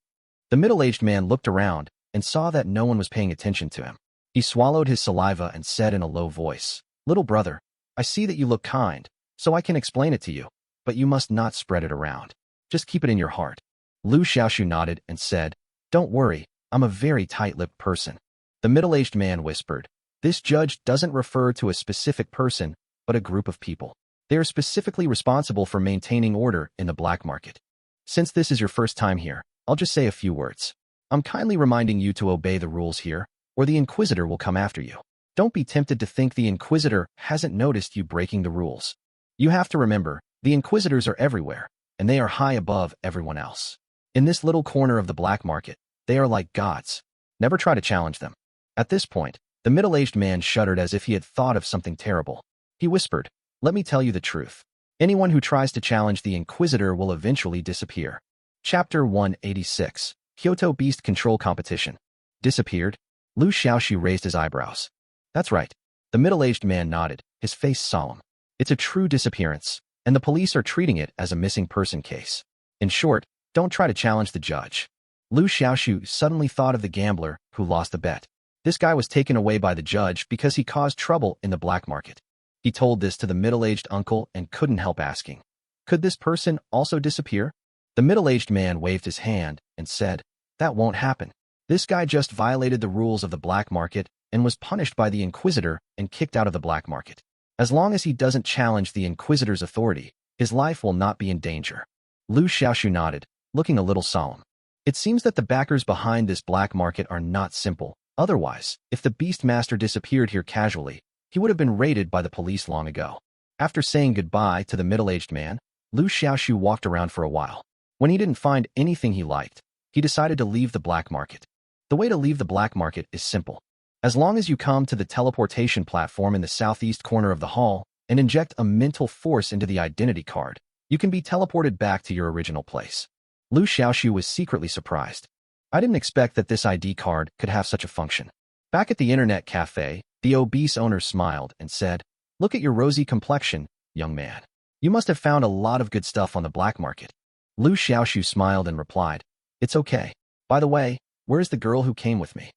The middle-aged man looked around and saw that no one was paying attention to him. He swallowed his saliva and said in a low voice, "Little brother, I see that you look kind, so I can explain it to you, but you must not spread it around. Just keep it in your heart." Liu Xiaoxu nodded and said, "Don't worry,
I'm a very tight-lipped person. The middle-aged man whispered. This judge doesn't refer to a specific person, but a group of people. They are specifically responsible for maintaining order in the black market. Since this is your first time here, I'll just say a few words. I'm kindly reminding you to obey the rules here, or the Inquisitor will come after you. Don't be tempted to think the Inquisitor hasn't noticed you breaking the rules. You have to remember, the Inquisitors are everywhere, and they are high above everyone else. In this little corner of the black market, they are like gods. Never try to challenge them. At this point, the middle-aged man shuddered as if he had thought of something terrible. He whispered, let me tell you the truth. Anyone who tries to challenge the Inquisitor will eventually disappear. Chapter 186, Kyoto Beast Control Competition. Disappeared? Liu Xiaoxu raised his eyebrows. That's right. The middle-aged man nodded, his face solemn. It's a true disappearance, and the police are treating it as a missing person case. In short, don't try to challenge the judge. Liu Xiaoxu suddenly thought of the gambler who lost the bet. This guy was taken away by the judge because he caused trouble in the black market. He told this to the middle-aged uncle and couldn't help asking, could this person also disappear? The middle-aged man waved his hand and said, that won't happen. This guy just violated the rules of the black market and was punished by the Inquisitor and kicked out of the black market. As long as he doesn't challenge the Inquisitor's authority, his life will not be in danger. Liu Xiaoxu nodded, looking a little solemn. It seems that the backers behind this black market are not simple. Otherwise, if the Beastmaster disappeared here casually, he would have been raided by the police long ago. After saying goodbye to the middle-aged man, Liu Xiaoxu walked around for a while. When he didn't find anything he liked, he decided to leave the black market. The way to leave the black market is simple. As long as you come to the teleportation platform in the southeast corner of the hall and inject a mental force into the identity card, you can be teleported back to your original place. Liu Xiaoxu was secretly surprised. I didn't expect that this ID card could have such a function. Back at the internet cafe, the obese owner smiled and said, look at your rosy complexion, young man. You must have found a lot of good stuff on the black market. Liu Xiaoxu smiled and replied, it's okay. By the way, where's the girl who came with me?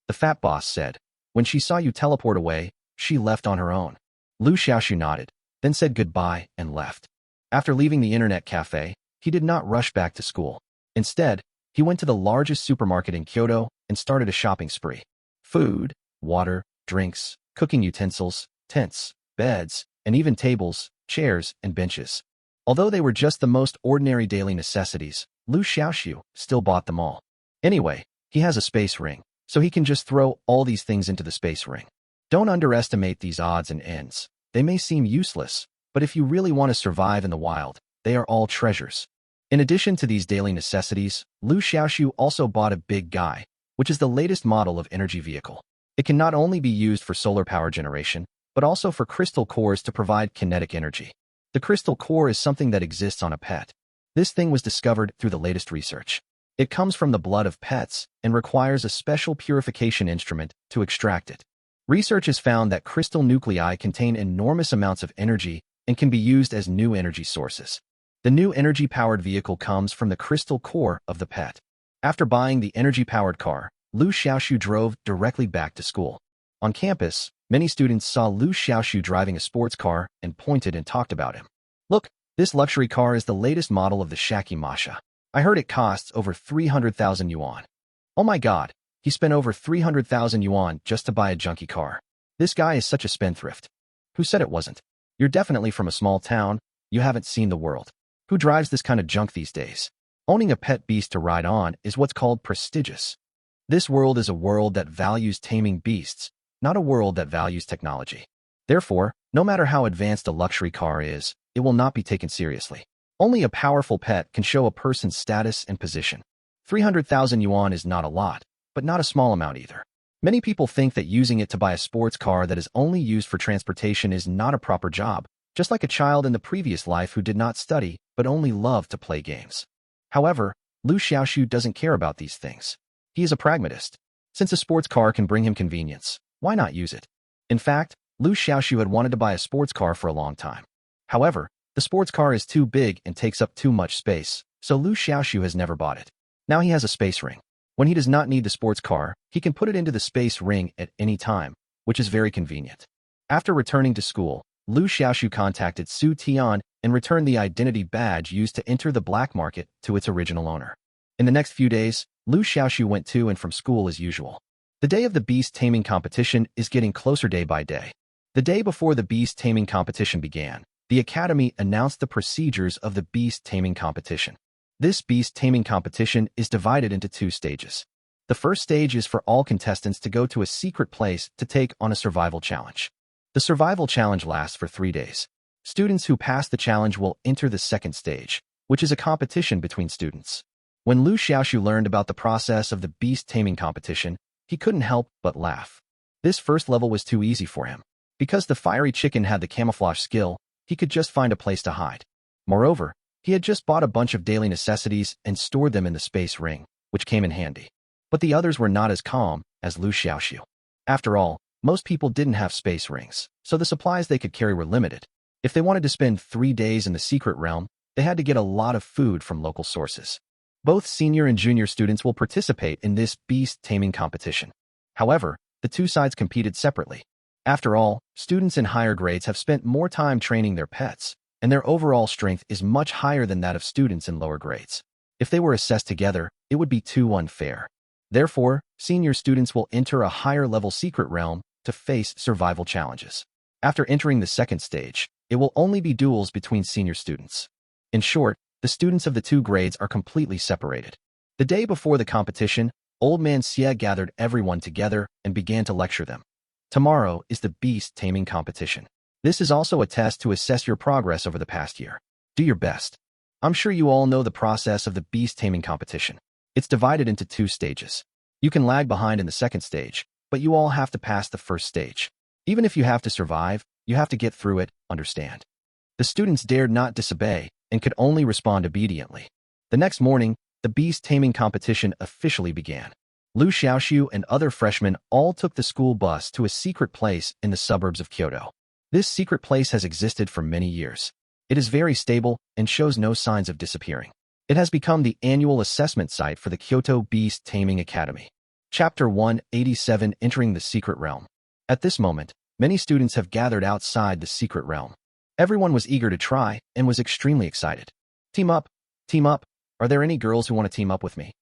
The fat boss said, when she saw you teleport away, she left on her own. Liu Xiaoxu nodded, then said goodbye and left. After leaving the internet cafe, he did not rush back to school. Instead, he went to the largest supermarket in Kyoto and started a shopping spree. Food, water, drinks, cooking utensils, tents, beds, and even tables, chairs, and benches. Although they were just the most ordinary daily necessities, Liu Xiaoxu still bought them all. Anyway, he has a space ring, so he can just throw all these things into the space ring. Don't underestimate these odds and ends. They may seem useless, but if you really want to survive in the wild, they are all treasures. In addition to these daily necessities, Liu Xiaoxu also bought a big guy, which is the latest model of energy vehicle. It can not only be used for solar power generation, but also for crystal cores to provide kinetic energy. The crystal core is something that exists on a pet. This thing was discovered through the latest research. It comes from the blood of pets and requires a special purification instrument to extract it. Research has found that crystal nuclei contain enormous amounts of energy and can be used as new energy sources. The new energy-powered vehicle comes from the crystal core of the pet. After buying the energy-powered car, Liu Xiaoxu drove directly back to school. On campus, many students saw Liu Xiaoxu driving a sports car and pointed and talked about him. Look, this luxury car is the latest model of the Shakimasha. I heard it costs over 300,000 yuan. Oh my god, he spent over 300,000 yuan just to buy a junky car. This guy is such a spendthrift. Who said it wasn't? You're definitely from a small town. You haven't seen the world. Who drives this kind of junk these days? Owning a pet beast to ride on is what's called prestigious. This world is a world that values taming beasts, not a world that values technology. Therefore, no matter how advanced a luxury car is, it will not be taken seriously. Only a powerful pet can show a person's status and position. 300,000 yuan is not a lot, but not a small amount either. Many people think that using it to buy a sports car that is only used for transportation is not a proper job, just like a child in the previous life who did not study but only loved to play games. However, Liu Xiaoxu doesn't care about these things. He is a pragmatist. Since a sports car can bring him convenience, why not use it? In fact, Liu Xiaoxu had wanted to buy a sports car for a long time. However, the sports car is too big and takes up too much space, so Liu Xiaoxu has never bought it. Now he has a space ring. When he does not need the sports car, he can put it into the space ring at any time, which is very convenient. After returning to school, Liu Xiaoxu contacted Su Tian and returned the identity badge used to enter the black market to its original owner. In the next few days, Liu Xiaoxu went to and from school as usual. The day of the beast taming competition is getting closer day by day. The day before the beast taming competition began, the academy announced the procedures of the beast taming competition. This beast taming competition is divided into 2 stages. The first stage is for all contestants to go to a secret place to take on a survival challenge. The survival challenge lasts for 3 days. Students who pass the challenge will enter the second stage, which is a competition between students. When Liu Xiaoxu learned about the process of the beast taming competition, he couldn't help but laugh. This first level was too easy for him. Because the fiery chicken had the camouflage skill, he could just find a place to hide. Moreover, he had just bought a bunch of daily necessities and stored them in the space ring, which came in handy. But the others were not as calm as Liu Xiaoxu. After all, most people didn't have space rings, so the supplies they could carry were limited. If they wanted to spend 3 days in the secret realm, they had to get a lot of food from local sources. Both senior and junior students will participate in this beast taming competition. However, the 2 sides competed separately. After all, students in higher grades have spent more time training their pets, and their overall strength is much higher than that of students in lower grades. If they were assessed together, it would be too unfair. Therefore, senior students will enter a higher-level secret realm to face survival challenges. After entering the second stage, it will only be duels between senior students. In short, the students of the 2 grades are completely separated. The day before the competition, Old Man Xie gathered everyone together and began to lecture them. Tomorrow is the beast taming competition. This is also a test to assess your progress over the past year. Do your best. I'm sure you all know the process of the beast taming competition. It's divided into 2 stages. You can lag behind in the second stage, but you all have to pass the first stage. Even if you have to survive, you have to get through it, understand? The students dared not disobey and could only respond obediently. The next morning, the beast taming competition officially began. Liu Xiaoxu and other freshmen all took the school bus to a secret place in the suburbs of Kyoto. This secret place has existed for many years. It is very stable and shows no signs of disappearing. It has become the annual assessment site for the Kyoto Beast Taming Academy. Chapter 187: Entering the Secret Realm. At this moment, many students have gathered outside the secret realm. Everyone was eager to try and was extremely excited. Team up! Team up! Are there any girls who want to team up with me?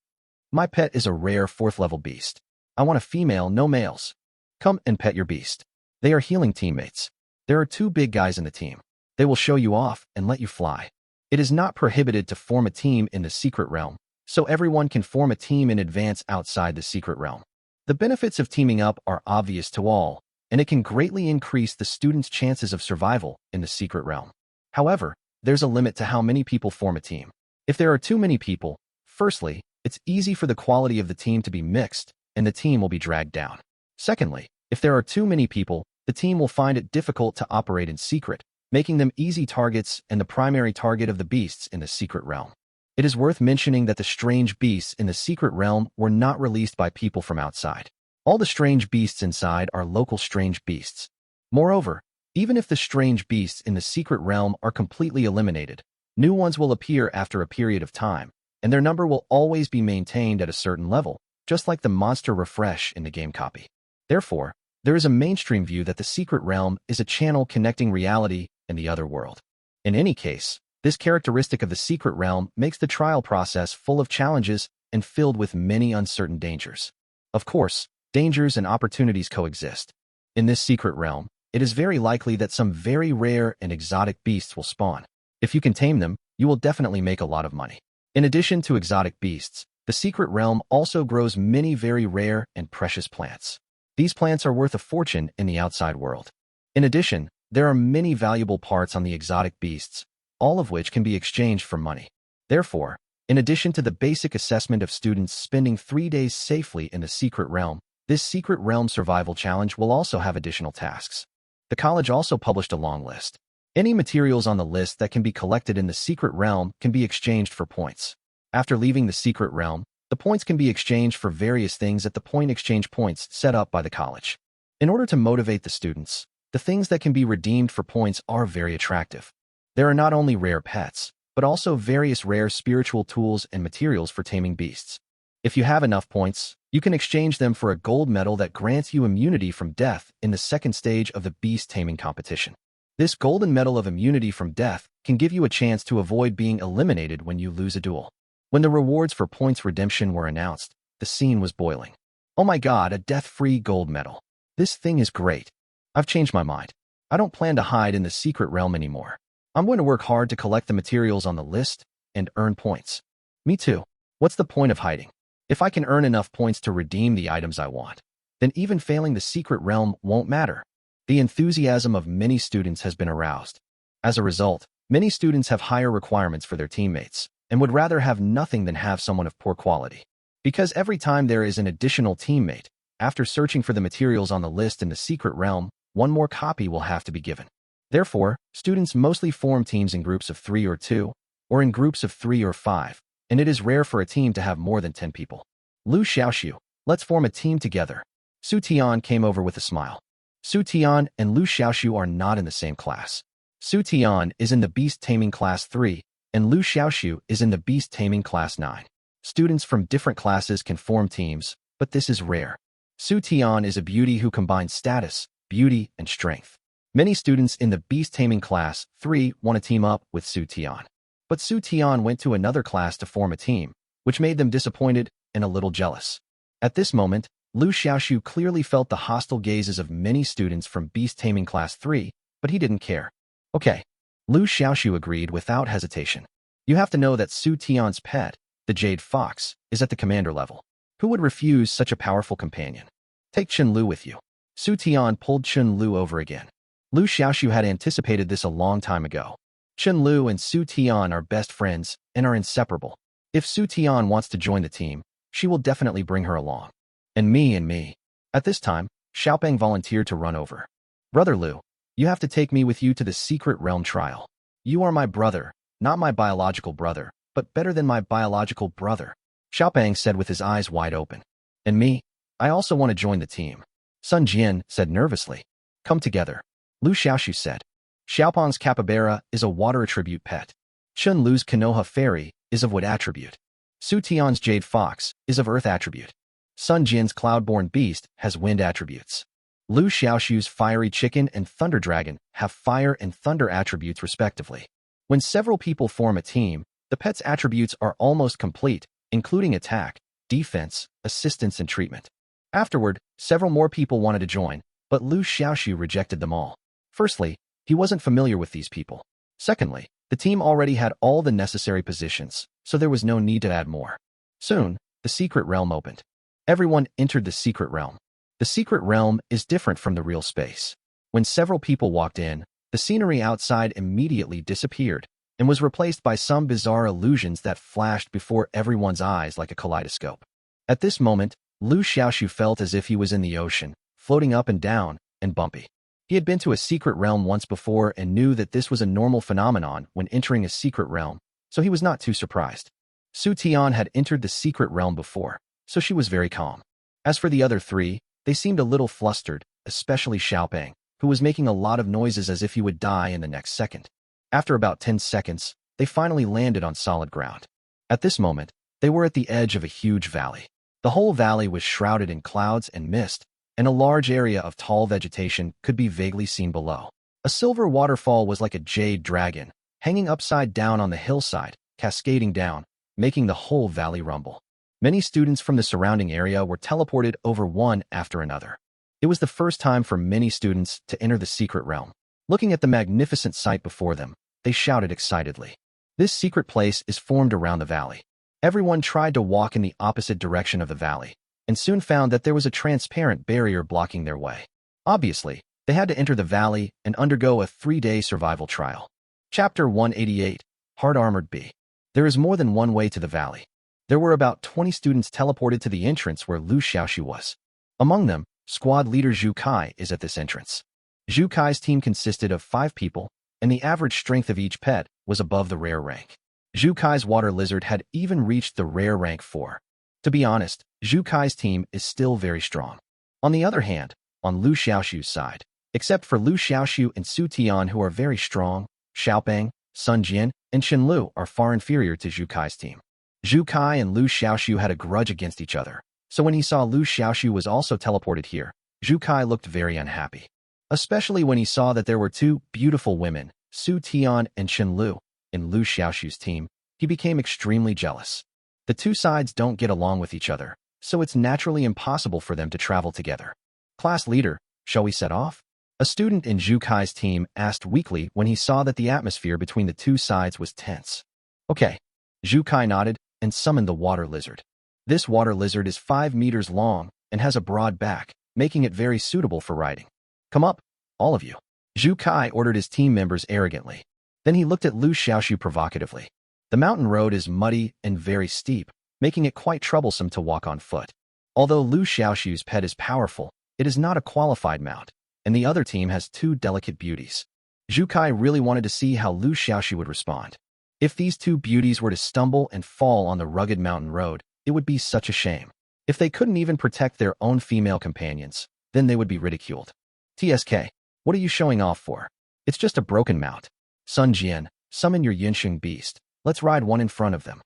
My pet is a rare 4th-level beast. I want a female, no males. Come and pet your beast. They are healing teammates. There are 2 big guys in the team. They will show you off and let you fly. It is not prohibited to form a team in the secret realm, so everyone can form a team in advance outside the secret realm. The benefits of teaming up are obvious to all, and it can greatly increase the student's chances of survival in the secret realm. However, there's a limit to how many people form a team. If there are too many people, firstly, it's easy for the quality of the team to be mixed, and the team will be dragged down. Secondly, if there are too many people, the team will find it difficult to operate in secret, making them easy targets and the primary target of the beasts in the secret realm. It is worth mentioning that the strange beasts in the secret realm were not released by people from outside. All the strange beasts inside are local strange beasts. Moreover, even if the strange beasts in the secret realm are completely eliminated, new ones will appear after a period of time, and their number will always be maintained at a certain level, just like the monster refresh in the game copy. Therefore, there is a mainstream view that the secret realm is a channel connecting reality and the other world. In any case, this characteristic of the secret realm makes the trial process full of challenges and filled with many uncertain dangers. Of course, dangers and opportunities coexist. In this secret realm, it is very likely that some very rare and exotic beasts will spawn. If you can tame them, you will definitely make a lot of money. In addition to exotic beasts, the secret realm also grows many very rare and precious plants. These plants are worth a fortune in the outside world. In addition, there are many valuable parts on the exotic beasts, all of which can be exchanged for money. Therefore, in addition to the basic assessment of students spending 3 days safely in the secret realm, this secret realm survival challenge will also have additional tasks. The college also published a long list. Any materials on the list that can be collected in the secret realm can be exchanged for points. After leaving the secret realm, the points can be exchanged for various things at the point exchange points set up by the college. In order to motivate the students, the things that can be redeemed for points are very attractive. There are not only rare pets, but also various rare spiritual tools and materials for taming beasts. If you have enough points, you can exchange them for a gold medal that grants you immunity from death in the second stage of the beast taming competition. This golden medal of immunity from death can give you a chance to avoid being eliminated when you lose a duel. When the rewards for points redemption were announced, the scene was boiling. Oh my god, a death-free gold medal. This thing is great. I've changed my mind. I don't plan to hide in the secret realm anymore. I'm going to work hard to collect the materials on the list and earn points. Me too. What's the point of hiding? If I can earn enough points to redeem the items I want, then even failing the secret realm won't matter. The enthusiasm of many students has been aroused. As a result, many students have higher requirements for their teammates and would rather have nothing than have someone of poor quality. Because every time there is an additional teammate, after searching for the materials on the list in the secret realm, one more copy will have to be given. Therefore, students mostly form teams in groups of 3 or 2, or in groups of 3 or 5, and it is rare for a team to have more than 10 people. Liu Xiaoxu, let's form a team together. Su Tian came over with a smile. Su Tian and Liu Xiaoxu are not in the same class. Su Tian is in the Beast Taming Class 3, and Liu Xiaoxu is in the Beast Taming Class 9. Students from different classes can form teams, but this is rare. Su Tian is a beauty who combines status, beauty, and strength. Many students in the Beast Taming Class 3 want to team up with Su Tian. But Su Tian went to another class to form a team, which made them disappointed and a little jealous. At this moment, Liu Xiaoxu clearly felt the hostile gazes of many students from Beast Taming Class 3, but he didn't care. Okay. Liu Xiaoxu agreed without hesitation. You have to know that Su Tian's pet, the Jade Fox, is at the commander level. Who would refuse such a powerful companion? Take Chen Lu with you. Su Tian pulled Chen Lu over again. Liu Xiaoxu had anticipated this a long time ago. Chen Lu and Su Tian are best friends and are inseparable. If Su Tian wants to join the team, she will definitely bring her along. And me. At this time, Xiaopeng volunteered to run over. Brother Liu, you have to take me with you to the secret realm trial. You are my brother, not my biological brother, but better than my biological brother, Xiaopeng said with his eyes wide open. And me? I also want to join the team. Sun Jian said nervously. Come together. Liu Xiaoxu said. Xiaopeng's capybara is a water attribute pet. Chen Lu's Konoha fairy is of wood attribute. Su Tian's Jade Fox is of earth attribute. Sun Jian's cloud-born beast has wind attributes. Liu Xiaoxu's fiery chicken and thunder dragon have fire and thunder attributes respectively. When several people form a team, the pet's attributes are almost complete, including attack, defense, assistance, and treatment. Afterward, several more people wanted to join, but Liu Xiaoxu rejected them all. Firstly, he wasn't familiar with these people. Secondly, the team already had all the necessary positions, so there was no need to add more. Soon, the secret realm opened. Everyone entered the secret realm. The secret realm is different from the real space. When several people walked in, the scenery outside immediately disappeared and was replaced by some bizarre illusions that flashed before everyone's eyes like a kaleidoscope. At this moment, Liu Xiaoxu felt as if he was in the ocean, floating up and down, and bumpy. He had been to a secret realm once before and knew that this was a normal phenomenon when entering a secret realm, so he was not too surprised. Su Tian had entered the secret realm before, so she was very calm. As for the other three, they seemed a little flustered, especially Xiaopeng, who was making a lot of noises as if he would die in the next second. After about 10 seconds, they finally landed on solid ground. At this moment, they were at the edge of a huge valley. The whole valley was shrouded in clouds and mist, and a large area of tall vegetation could be vaguely seen below. A silver waterfall was like a jade dragon, hanging upside down on the hillside, cascading down, making the whole valley rumble. Many students from the surrounding area were teleported over one after another. It was the first time for many students to enter the secret realm. Looking at the magnificent sight before them, they shouted excitedly. This secret place is formed around the valley. Everyone tried to walk in the opposite direction of the valley, and soon found that there was a transparent barrier blocking their way. Obviously, they had to enter the valley and undergo a 3-day survival trial. Chapter 188, Hard-Armored Bee. There is more than one way to the valley. There were about 20 students teleported to the entrance where Liu Xiaoxu was. Among them, squad leader Zhu Kai is at this entrance. Zhu Kai's team consisted of 5 people, and the average strength of each pet was above the rare rank. Zhu Kai's water lizard had even reached the rare rank 4. To be honest, Zhu Kai's team is still very strong. On the other hand, on Liu Xiaoxu's side, except for Liu Xiaoxu and Su Tian who are very strong, Xiaopeng, Sun Jian, and Chen Lu are far inferior to Zhu Kai's team. Zhu Kai and Liu Xiaoxu had a grudge against each other, so when he saw Liu Xiaoxu was also teleported here, Zhu Kai looked very unhappy. Especially when he saw that there were 2 beautiful women, Su Tian and Chen Lu, in Liu Xiaoxu's team, he became extremely jealous. The 2 sides don't get along with each other, so it's naturally impossible for them to travel together. Class leader, shall we set off? A student in Zhu Kai's team asked weakly when he saw that the atmosphere between the two sides was tense. Okay. Zhu Kai nodded and summoned the water lizard. This water lizard is 5 meters long and has a broad back, making it very suitable for riding. Come up, all of you. Zhu Kai ordered his team members arrogantly. Then he looked at Liu Xiaoxu provocatively. The mountain road is muddy and very steep, making it quite troublesome to walk on foot. Although Liu Xiaoxu's pet is powerful, it is not a qualified mount, and the other team has 2 delicate beauties. Zhu Kai really wanted to see how Liu Xiaoxu would respond. If these 2 beauties were to stumble and fall on the rugged mountain road, it would be such a shame. If they couldn't even protect their own female companions, then they would be ridiculed. TSK, what are you showing off for? It's just a broken mount. Sun Jian, summon your Yunxing beast. Let's ride one in front of them.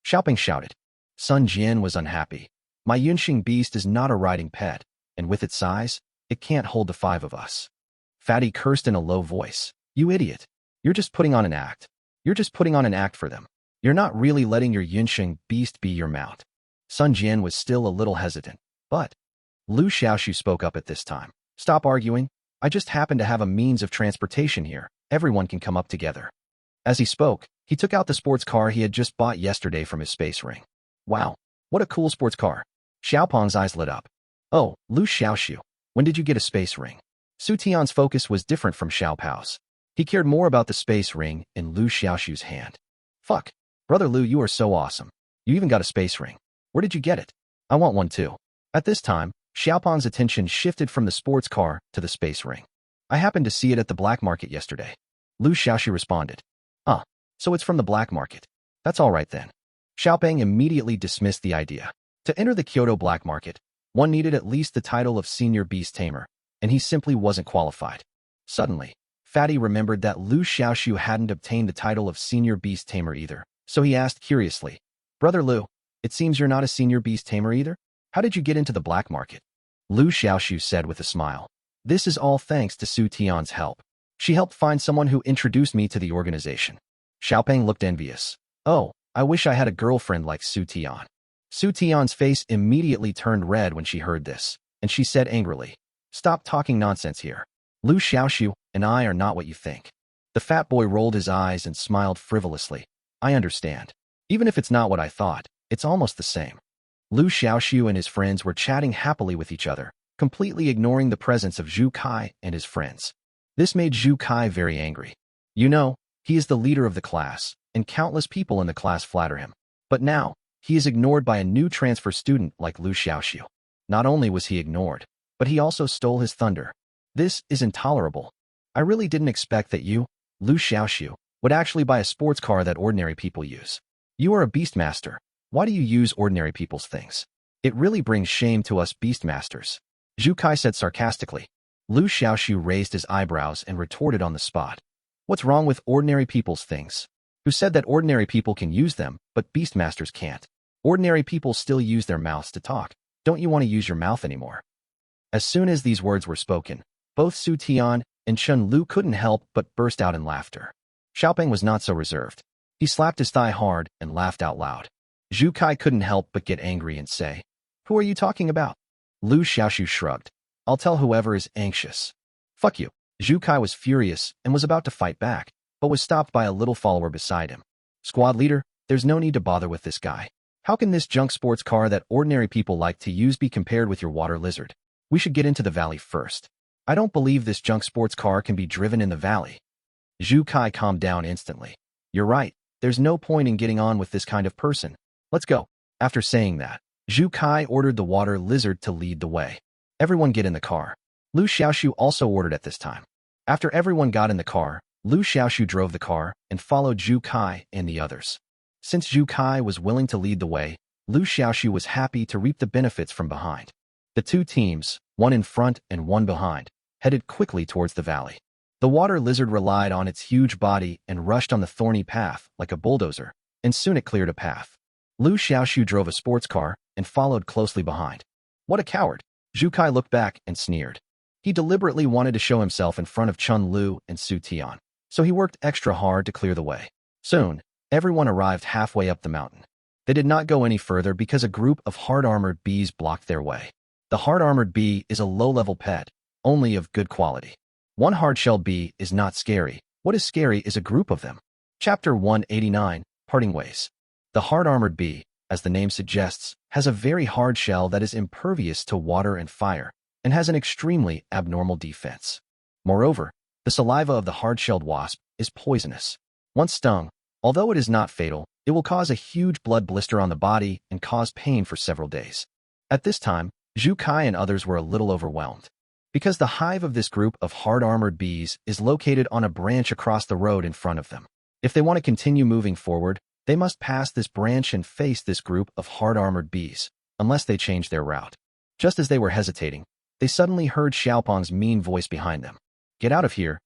Xiaoping shouted. Sun Jian was unhappy. My Yunxing beast is not a riding pet, and with its size, it can't hold the 5 of us. Fatty cursed in a low voice. You idiot. You're just putting on an act. You're just putting on an act for them. You're not really letting your Yunxing beast be your mount. Sun Jian was still a little hesitant, but Liu Xiaoxu spoke up at this time. Stop arguing. I just happen to have a means of transportation here. Everyone can come up together. As he spoke, he took out the sports car he had just bought yesterday from his space ring. Wow, what a cool sports car. Xiaopeng's eyes lit up. Oh, Liu Xiaoxu, when did you get a space ring? Su Tian's focus was different from Xiaopao's. He cared more about the space ring in Liu Xiaoxu's hand. Fuck. Brother Liu, you are so awesome. You even got a space ring. Where did you get it? I want one too. At this time, Xiaopeng's attention shifted from the sports car to the space ring. I happened to see it at the black market yesterday. Liu Xiaoxu responded. So it's from the black market. That's all right then. Xiaopeng immediately dismissed the idea. To enter the Kyoto black market, one needed at least the title of senior beast tamer, and he simply wasn't qualified. Suddenly, Fatty remembered that Liu Xiaoxu hadn't obtained the title of senior beast tamer either, so he asked curiously, Brother Liu, it seems you're not a senior beast tamer either? How did you get into the black market? Liu Xiaoxu said with a smile. This is all thanks to Su Tian's help. She helped find someone who introduced me to the organization. Xiaopeng looked envious. Oh, I wish I had a girlfriend like Su Tian. Su Tian's face immediately turned red when she heard this, and she said angrily, Stop talking nonsense here. Liu Xiaoxu and I are not what you think. The fat boy rolled his eyes and smiled frivolously. I understand. Even if it's not what I thought, it's almost the same. Liu Xiaoxu and his friends were chatting happily with each other, completely ignoring the presence of Zhu Kai and his friends. This made Zhu Kai very angry. You know, he is the leader of the class, and countless people in the class flatter him. But now, he is ignored by a new transfer student like Liu Xiaoxu. Not only was he ignored, but he also stole his thunder. This is intolerable. I really didn't expect that you, Liu Xiaoxu, would actually buy a sports car that ordinary people use. You are a beastmaster. Why do you use ordinary people's things? It really brings shame to us beastmasters. Zhu Kai said sarcastically. Liu Xiaoxu raised his eyebrows and retorted on the spot. What's wrong with ordinary people's things? Who said that ordinary people can use them, but beastmasters can't? Ordinary people still use their mouths to talk. Don't you want to use your mouth anymore? As soon as these words were spoken, both Su Tian and Chen Lu couldn't help but burst out in laughter. Xiaopeng was not so reserved. He slapped his thigh hard and laughed out loud. Zhu Kai couldn't help but get angry and say, Who are you talking about? Liu Xiaoxu shrugged. I'll tell whoever is anxious. Fuck you. Zhu Kai was furious and was about to fight back, but was stopped by a little follower beside him. Squad leader, there's no need to bother with this guy. How can this junk sports car that ordinary people like to use be compared with your water lizard? We should get into the valley first. I don't believe this junk sports car can be driven in the valley. Zhu Kai calmed down instantly. You're right. There's no point in getting on with this kind of person. Let's go. After saying that, Zhu Kai ordered the water lizard to lead the way. Everyone get in the car. Liu Xiaoxu also ordered at this time. After everyone got in the car, Liu Xiaoxu drove the car and followed Zhu Kai and the others. Since Zhu Kai was willing to lead the way, Liu Xiaoxu was happy to reap the benefits from behind. The 2 teams, one in front and one behind, headed quickly towards the valley. The water lizard relied on its huge body and rushed on the thorny path like a bulldozer, and soon it cleared a path. Liu Xiaoxu drove a sports car and followed closely behind. What a coward! Zhu Kai looked back and sneered. He deliberately wanted to show himself in front of Chen Lu and Su Tian, so he worked extra hard to clear the way. Soon, everyone arrived halfway up the mountain.
They did not go any further because a group of hard-armored bees blocked their way. The hard-armored bee is a low-level pet, only of good quality. One hard-shelled bee is not scary. What is scary is a group of them. Chapter 189, Parting Ways. The hard-armored bee, as the name suggests, has a very hard shell that is impervious to water and fire, and has an extremely abnormal defense. Moreover, the saliva of the hard-shelled wasp is poisonous. Once stung, although it is not fatal, it will cause a huge blood blister on the body and cause pain for several days. At this time, Zhu Kai and others were a little overwhelmed. Because the hive of this group of hard-armored bees is located on a branch across the road in front of them. If they want to continue moving forward, they must pass this branch and face this group of hard-armored bees, unless they change their route. Just as they were hesitating, they suddenly heard Xiaopong's mean voice behind them. Get out of here,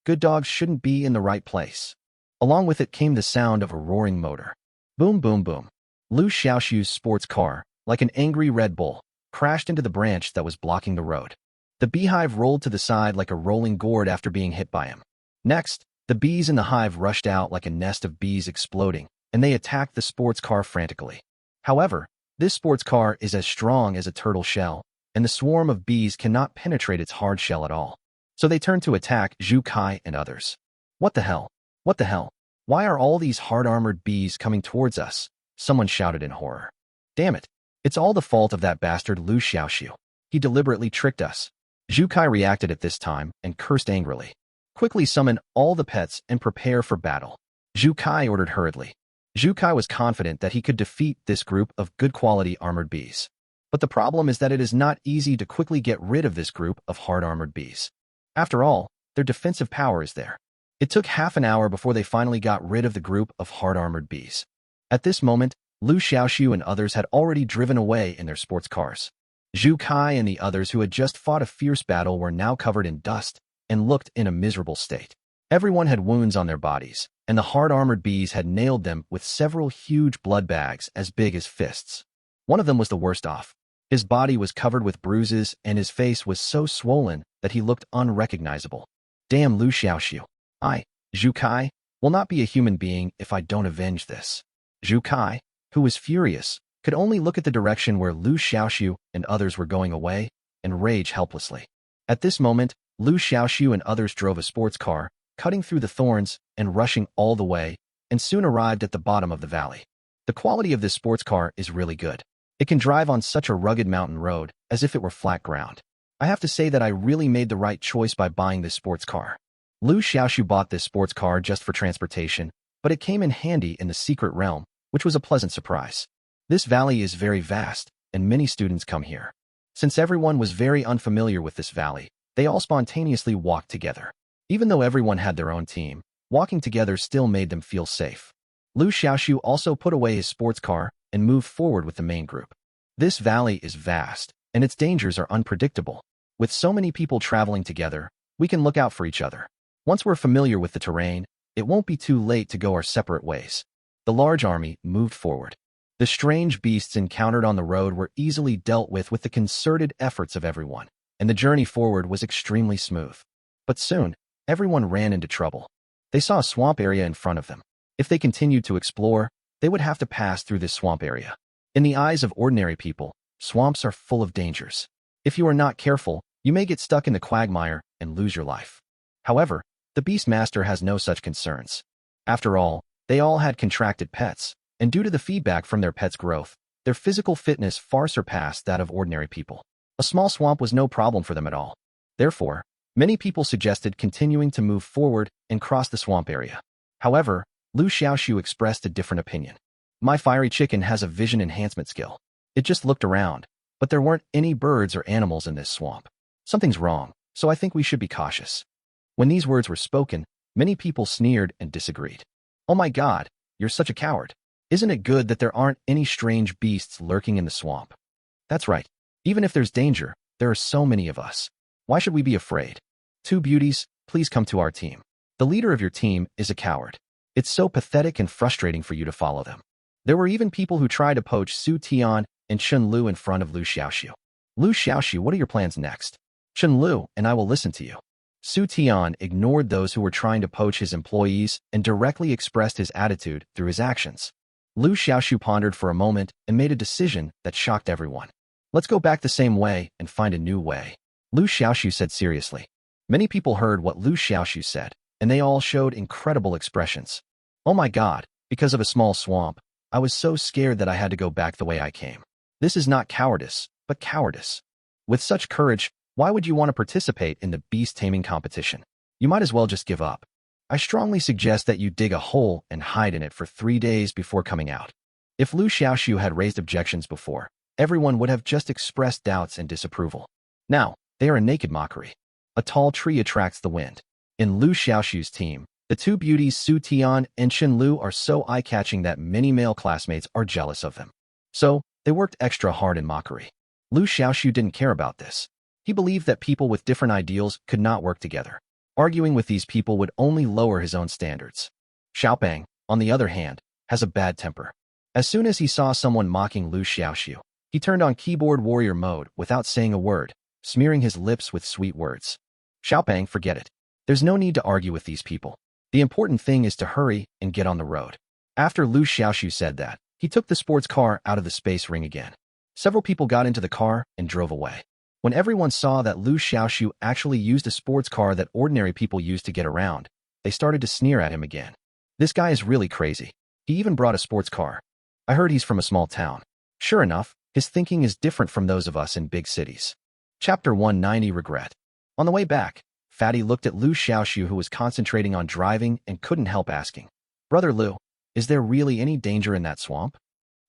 good dogs shouldn't be in the right place. Along with it came the sound of a roaring motor. Boom, boom, boom. Liu Xiaoxu's sports car, like an angry Red Bull, crashed into the branch that was blocking the road. The beehive rolled to the side like a rolling gourd after being hit by him. Next, the bees in the hive rushed out like a nest of bees exploding, and they attacked the sports car frantically. However, this sports car is as strong as a turtle shell, and the swarm of bees cannot penetrate its hard shell at all. So they turned to attack Zhu Kai and others. What the hell? What the hell? Why are all these hard-armored bees coming towards us? Someone shouted in horror. Damn it. It's all the fault of that bastard Liu Xiaoxu. He deliberately tricked us. Zhu Kai reacted at this time and cursed angrily. Quickly summon all the pets and prepare for battle. Zhu Kai ordered hurriedly. Zhu Kai was confident that he could defeat this group of good-quality armored bees. But the problem is that it is not easy to quickly get rid of this group of hard-armored bees. After all, their defensive power is there. It took half an hour before they finally got rid of the group of hard-armored bees. At this moment, Liu Xiaoxu and others had already driven away in their sports cars. Zhu Kai and the others who had just fought a fierce battle were now covered in dust and looked in a miserable state. Everyone had wounds on their bodies, and the hard-armored bees had nailed them with several huge blood bags as big as fists. One of them was the worst off. His body was covered with bruises and his face was so swollen that he looked unrecognizable. Damn Liu Xiaoxu. I, Zhu Kai, will not be a human being if I don't avenge this. Zhu Kai, who was furious, could only look at the direction where Liu Xiaoxu and others were going away and rage helplessly. At this moment, Liu Xiaoxu and others drove a sports car, cutting through the thorns and rushing all the way, and soon arrived at the bottom of the valley. The quality of this sports car is really good. It can drive on such a rugged mountain road as if it were flat ground. I have to say that I really made the right choice by buying this sports car. Liu Xiaoxu bought this sports car just for transportation, but it came in handy in the secret realm, which was a pleasant surprise. This valley is very vast, and many students come here. Since everyone was very unfamiliar with this valley, they all spontaneously walked together. Even though everyone had their own team, walking together still made them feel safe. Liu Xiaoxu also put away his sports car and moved forward with the main group. This valley is vast, and its dangers are unpredictable. With so many people traveling together, we can look out for each other. Once we're familiar with the terrain, it won't be too late to go our separate ways. The large army moved forward. The strange beasts encountered on the road were easily dealt with the concerted efforts of everyone, and the journey forward was extremely smooth. But soon, everyone ran into trouble. They saw a swamp area in front of them. If they continued to explore, they would have to pass through this swamp area. In the eyes of ordinary people, swamps are full of dangers. If you are not careful, you may get stuck in the quagmire and lose your life. However, the Beastmaster has no such concerns. After all, they all had contracted pets, and due to the feedback from their pets' growth, their physical fitness far surpassed that of ordinary people. A small swamp was no problem for them at all. Therefore, many people suggested continuing to move forward and cross the swamp area. However, Liu Xiaoxu expressed a different opinion. My fiery chicken has a vision enhancement skill. It just looked around, but there weren't any birds or animals in this swamp. Something's wrong, so I think we should be cautious. When these words were spoken, many people sneered and disagreed. Oh my God, you're such a coward. Isn't it good that there aren't any strange beasts lurking in the swamp? That's right. Even if there's danger, there are so many of us. Why should we be afraid? Two beauties, please come to our team. The leader of your team is a coward. It's so pathetic and frustrating for you to follow them. There were even people who tried to poach Su Tian and Chun Lu in front of Liu Xiaoxu. Liu Xiaoxu, what are your plans next? Chun Lu, and I will listen to you. Su Tian ignored those who were trying to poach his employees and directly expressed his attitude through his actions.
Liu Xiaoxu pondered for a moment and made a decision that shocked everyone. Let's go back the same way and find a new way, Liu Xiaoxu said seriously. Many people heard what Liu Xiaoxu said, and they all showed incredible expressions. Oh my God, because of a small swamp, I was so scared that I had to go back the way I came. This is not cowardice, but cowardice. With such courage, why would you want to participate in the beast taming competition? You might as well just give up. I strongly suggest that you dig a hole and hide in it for 3 days before coming out. If Liu Xiaoxu had raised objections before, everyone would have just expressed doubts and disapproval. Now, they are a naked mockery. A tall tree attracts the wind. In Liu Xiaoxu's team, the two beauties Su Tian and Chen Lu are so eye-catching that many male classmates are jealous of them. So, they worked extra hard in mockery. Liu Xiaoxu didn't care about this. He believed that people with different ideals could not work together. Arguing with these people would only lower his own standards. Xiaopeng, on the other hand, has a bad temper. As soon as he saw someone mocking Liu Xiaoxu, he turned on keyboard warrior mode without saying a word, smearing his lips with sweet words. Xiaopeng, forget it. There's no need to argue with these people. The important thing is to hurry and get on the road. After Liu Xiaoxu said that, he took the sports car out of the space ring again. Several people got into the car and drove away. When everyone saw that Liu Xiaoxu actually used a sports car that ordinary people use to get around, they started to sneer at him again. This guy is really crazy. He even brought a sports car. I heard he's from a small town. Sure enough, his thinking is different from those of us in big cities. Chapter 190 Regret. On the way back, Fatty looked at Liu Xiaoxu, who was concentrating on driving and couldn't help asking, Brother Liu, is there really any danger in that swamp?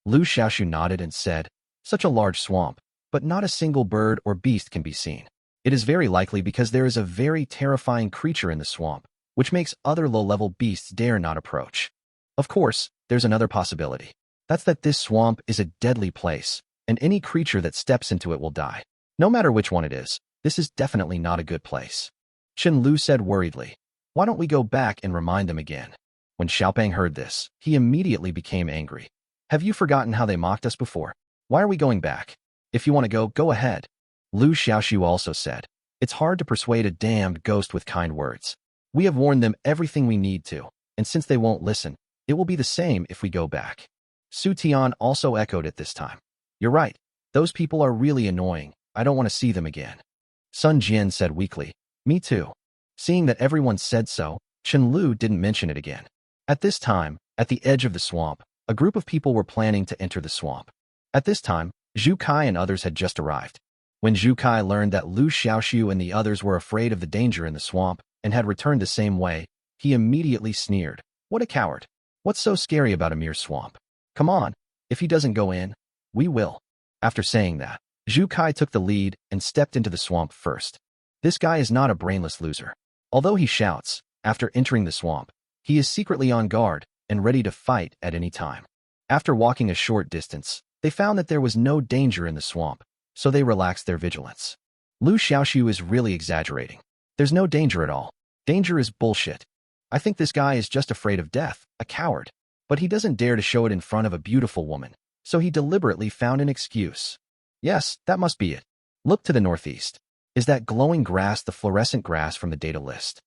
Liu Xiaoxu nodded and said, Such a large swamp, but not a single bird or beast can be seen. It is very likely because there is a very terrifying creature in the swamp, which makes other low-level beasts dare not approach. Of course, there's another possibility. That's that this swamp is a deadly place, and any creature that steps into it will die. No matter which one it is, this is definitely not a good place. Chen Lu said worriedly, Why don't we go back and remind them again? When Xiaopeng heard this, he immediately became angry. Have you forgotten how they mocked us before? Why are we going back? If you want to go, go ahead. Liu Xiaoxu also said, It's hard to persuade a damned ghost with kind words. We have warned them everything we need to, and since they won't listen, it will be the same if we go back. Su Tian also echoed it this time. You're right. Those people are really annoying. I don't want to see them again. Sun Jian said weakly, Me too. Seeing that everyone said so, Chen Lu didn't mention it again. At this time, at the edge of the swamp, a group of people were planning to enter the swamp. At this time, Zhu Kai and others had just arrived. When Zhu Kai learned that Liu Xiaoxu and the others were afraid of the danger in the swamp and had returned the same way, he immediately sneered. What a coward. What's so scary about a mere swamp? Come on, if he doesn't go in, we will. After saying that, Zhu Kai took the lead and stepped into the swamp first. This guy is not a brainless loser. Although he shouts, after entering the swamp, he is secretly on guard and ready to fight at any time. After walking a short distance, they found that there was no danger in the swamp, so they relaxed their vigilance. Liu Xiaoxu is really exaggerating. There's no danger at all. Danger is bullshit. I think this guy is just afraid of death, a coward. But he doesn't dare to show it in front of a beautiful woman, so he deliberately found an excuse. Yes, that must be it. Look to the northeast. Is that glowing grass the fluorescent grass from the data list?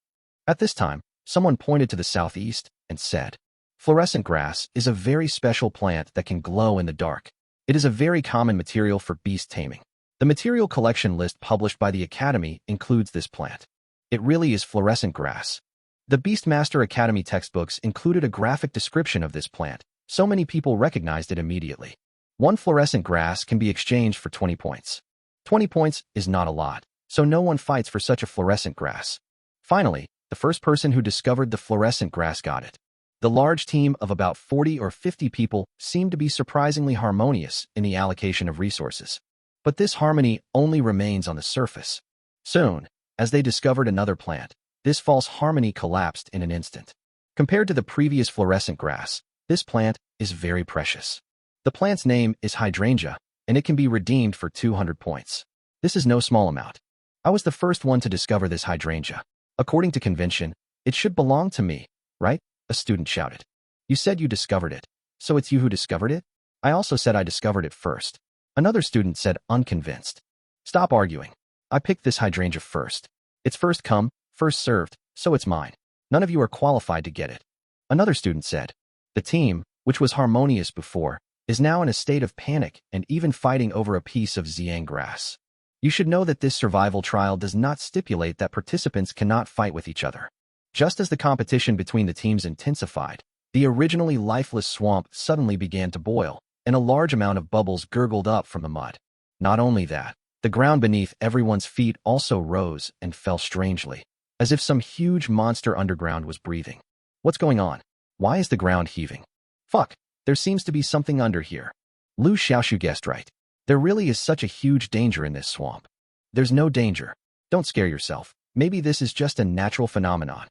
At this time, someone pointed to the southeast and said, Fluorescent grass is a very special plant that can glow in the dark. It is a very common material for beast taming. The material collection list published by the Academy includes this plant. It really is fluorescent grass. The Beastmaster Academy textbooks included a graphic description of this plant, so many people recognized it immediately. One fluorescent grass can be exchanged for 20 points. 20 points is not a lot, so no one fights for such a fluorescent grass. Finally, the first person who discovered the fluorescent grass got it. The large team of about 40 or 50 people seemed to be surprisingly harmonious in the allocation of resources. But this harmony only remains on the surface. Soon, as they discovered another plant, this false harmony collapsed in an instant. Compared to the previous fluorescent grass, this plant is very precious. The plant's name is hydrangea, and it can be redeemed for 200 points. This is no small amount. I was the first one to discover this hydrangea. According to convention, it should belong to me, right? A student shouted. You said you discovered it, so it's you who discovered it? I also said I discovered it first. Another student said, unconvinced. Stop arguing. I picked this hydrangea first. It's first come, first served, so it's mine. None of you are qualified to get it. Another student said, the team, which was harmonious before, is now in a state of panic and even fighting over a piece of Xiang grass. You should know that this survival trial does not stipulate that participants cannot fight with each other. Just as the competition between the teams intensified, the originally lifeless swamp suddenly began to boil, and a large amount of bubbles gurgled up from the mud. Not only that, the ground beneath everyone's feet also rose and fell strangely, as if some huge monster underground was breathing. What's going on? Why is the ground heaving? Fuck, there seems to be something under here. Liu Xiaoxu guessed right. There really is such a huge danger in this swamp. There's no danger. Don't scare yourself. Maybe this is just a natural phenomenon.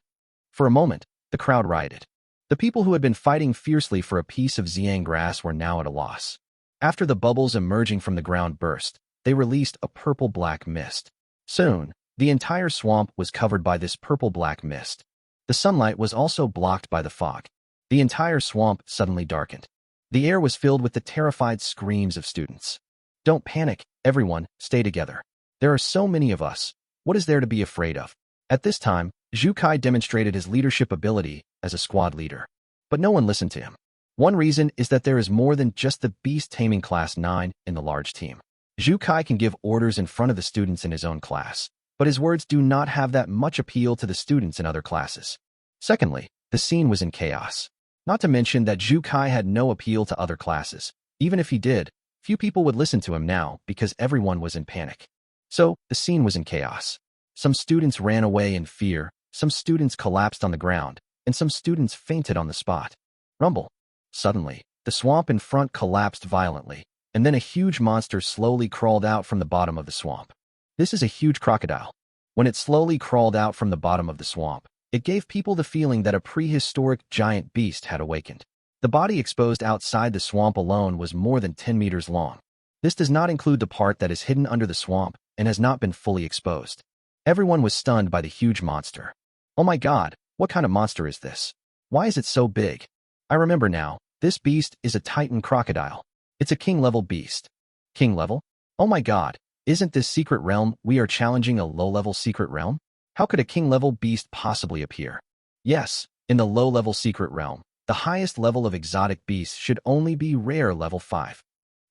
For a moment, the crowd rioted. The people who had been fighting fiercely for a piece of Xiang grass were now at a loss. After the bubbles emerging from the ground burst, they released a purple-black mist. Soon, the entire swamp was covered by this purple-black mist. The sunlight was also blocked by the fog. The entire swamp suddenly darkened. The air was filled with the terrified screams of students. Don't panic, everyone, stay together. There are so many of us. What is there to be afraid of? At this time, Zhu Kai demonstrated his leadership ability as a squad leader. But no one listened to him. One reason is that there is more than just the beast taming class 9 in the large team. Zhu Kai can give orders in front of the students in his own class, but his words do not have that much appeal to the students in other classes. Secondly, the scene was in chaos. Not to mention that Zhu Kai had no appeal to other classes. Even if he did, few people would listen to him now because everyone was in panic. So, the scene was in chaos. Some students ran away in fear, some students collapsed on the ground, and some students fainted on the spot. Rumble. Suddenly, the swamp in front collapsed violently, and then a huge monster slowly crawled out from the bottom of the swamp. This is a huge crocodile. When it slowly crawled out from the bottom of the swamp, it gave people the feeling that a prehistoric giant beast had awakened. The body exposed outside the swamp alone was more than 10 meters long. This does not include the part that is hidden under the swamp and has not been fully exposed. Everyone was stunned by the huge monster. Oh my god, what kind of monster is this? Why is it so big? I remember now, this beast is a titan crocodile. It's a king-level beast. King level? Oh my god, isn't this secret realm we are challenging a low-level secret realm? How could a king-level beast possibly appear? Yes, in the low-level secret realm, the highest level of exotic beasts should only be rare level 5.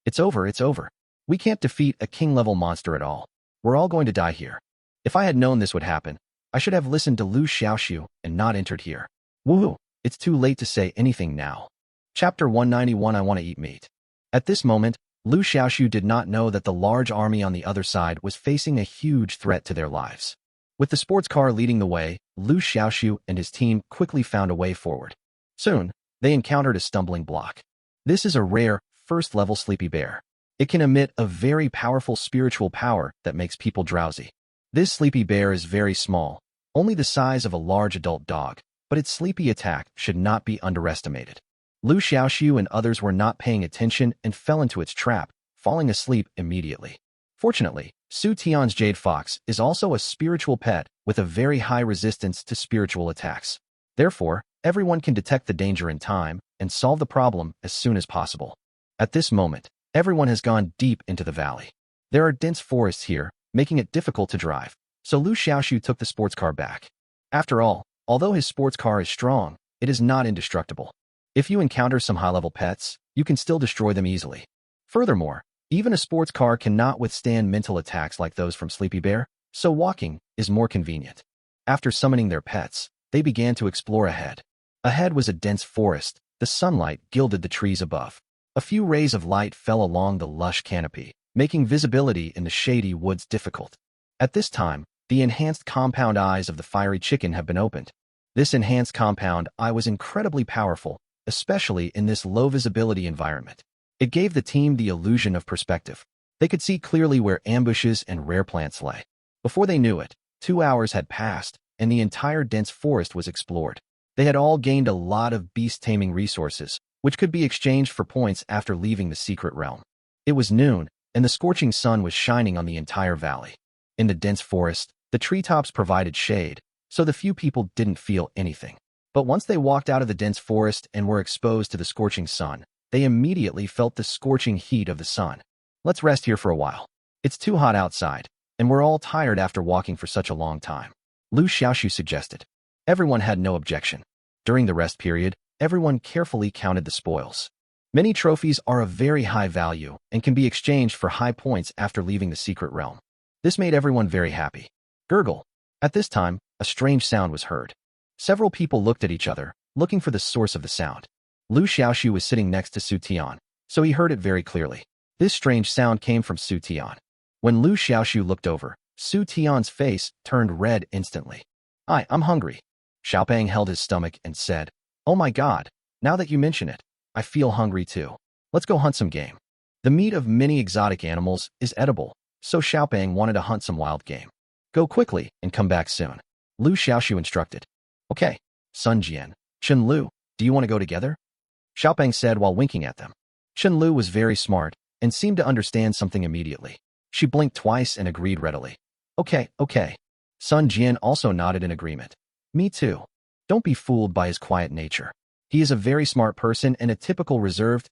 It's over. We can't defeat a king-level monster at all. We're all going to die here. If I had known this would happen, I should have listened to Liu Xiaoxu and not entered here. Woohoo, it's too late to say anything now. Chapter 191 I want to eat meat. At this moment, Liu Xiaoxu did not know that the large army on the other side was facing a huge threat to their lives. With the sports car leading the way, Liu Xiaoxu and his team quickly found a way forward. Soon, they encountered a stumbling block. This is a rare, first-level sleepy bear. It can emit a very powerful spiritual power that makes people drowsy. This sleepy bear is very small, only the size of a large adult dog, but its sleepy attack should not be underestimated. Liu Xiaoxu and others were not paying attention and fell into its trap, falling asleep immediately. Fortunately, Su Tian's Jade Fox is also a spiritual pet with a very high resistance to spiritual attacks. Therefore, everyone can detect the danger in time and solve the problem as soon as possible. At this moment, everyone has gone deep into the valley. There are dense forests here, making it difficult to drive, so Liu Xiaoxu took the sports car back. After all, although his sports car is strong, it is not indestructible. If you encounter some high-level pets, you can still destroy them easily. Furthermore, even a sports car cannot withstand mental attacks like those from Sleepy Bear, so walking is more convenient. After summoning their pets, they began to explore ahead. Ahead was a dense forest. The sunlight gilded the trees above. A few rays of light fell along the lush canopy, making visibility in the shady woods difficult. At this time, the enhanced compound eyes of the fiery chicken have been opened. This enhanced compound eye was incredibly powerful, especially in this low-visibility environment. It gave the team the illusion of perspective. They could see clearly where ambushes and rare plants lay. Before they knew it, 2 hours had passed, and the entire dense forest was explored. They had all gained a lot of beast-taming resources, which could be exchanged for points after leaving the secret realm. It was noon, and the scorching sun was shining on the entire valley. In the dense forest, the treetops provided shade, so the few people didn't feel anything. But once they walked out of the dense forest and were exposed to the scorching sun, they immediately felt the scorching heat of the sun. Let's rest here for a while. It's too hot outside, and we're all tired after walking for such a long time. Liu Xiaoxu suggested. Everyone had no objection. During the rest period, everyone carefully counted the spoils. Many trophies are of very high value and can be exchanged for high points after leaving the secret realm. This made everyone very happy. Gurgle. At this time, a strange sound was heard. Several people looked at each other, looking for the source of the sound. Liu Xiaoxu was sitting next to Su Tian, so he heard it very clearly. This strange sound came from Su Tian. When Liu Xiaoxu looked over, Su Tian's face turned red instantly. I'm hungry. Xiaopeng held his stomach and said, "Oh my god, now that you mention it, I feel hungry too. Let's go hunt some game." The meat of many exotic animals is edible, so Xiaopeng wanted to hunt some wild game. Go quickly and come back soon. Liu Xiaoxu instructed. Okay, Sun Jian, Chen Lu, do you want to go together? Xiaopeng said while winking at them. Chen Lu was very smart and seemed to understand something immediately. She blinked twice and agreed readily. Okay. Sun Jian also nodded in agreement. Me too. Don't be fooled by his quiet nature. He is a very smart person and a typical reserved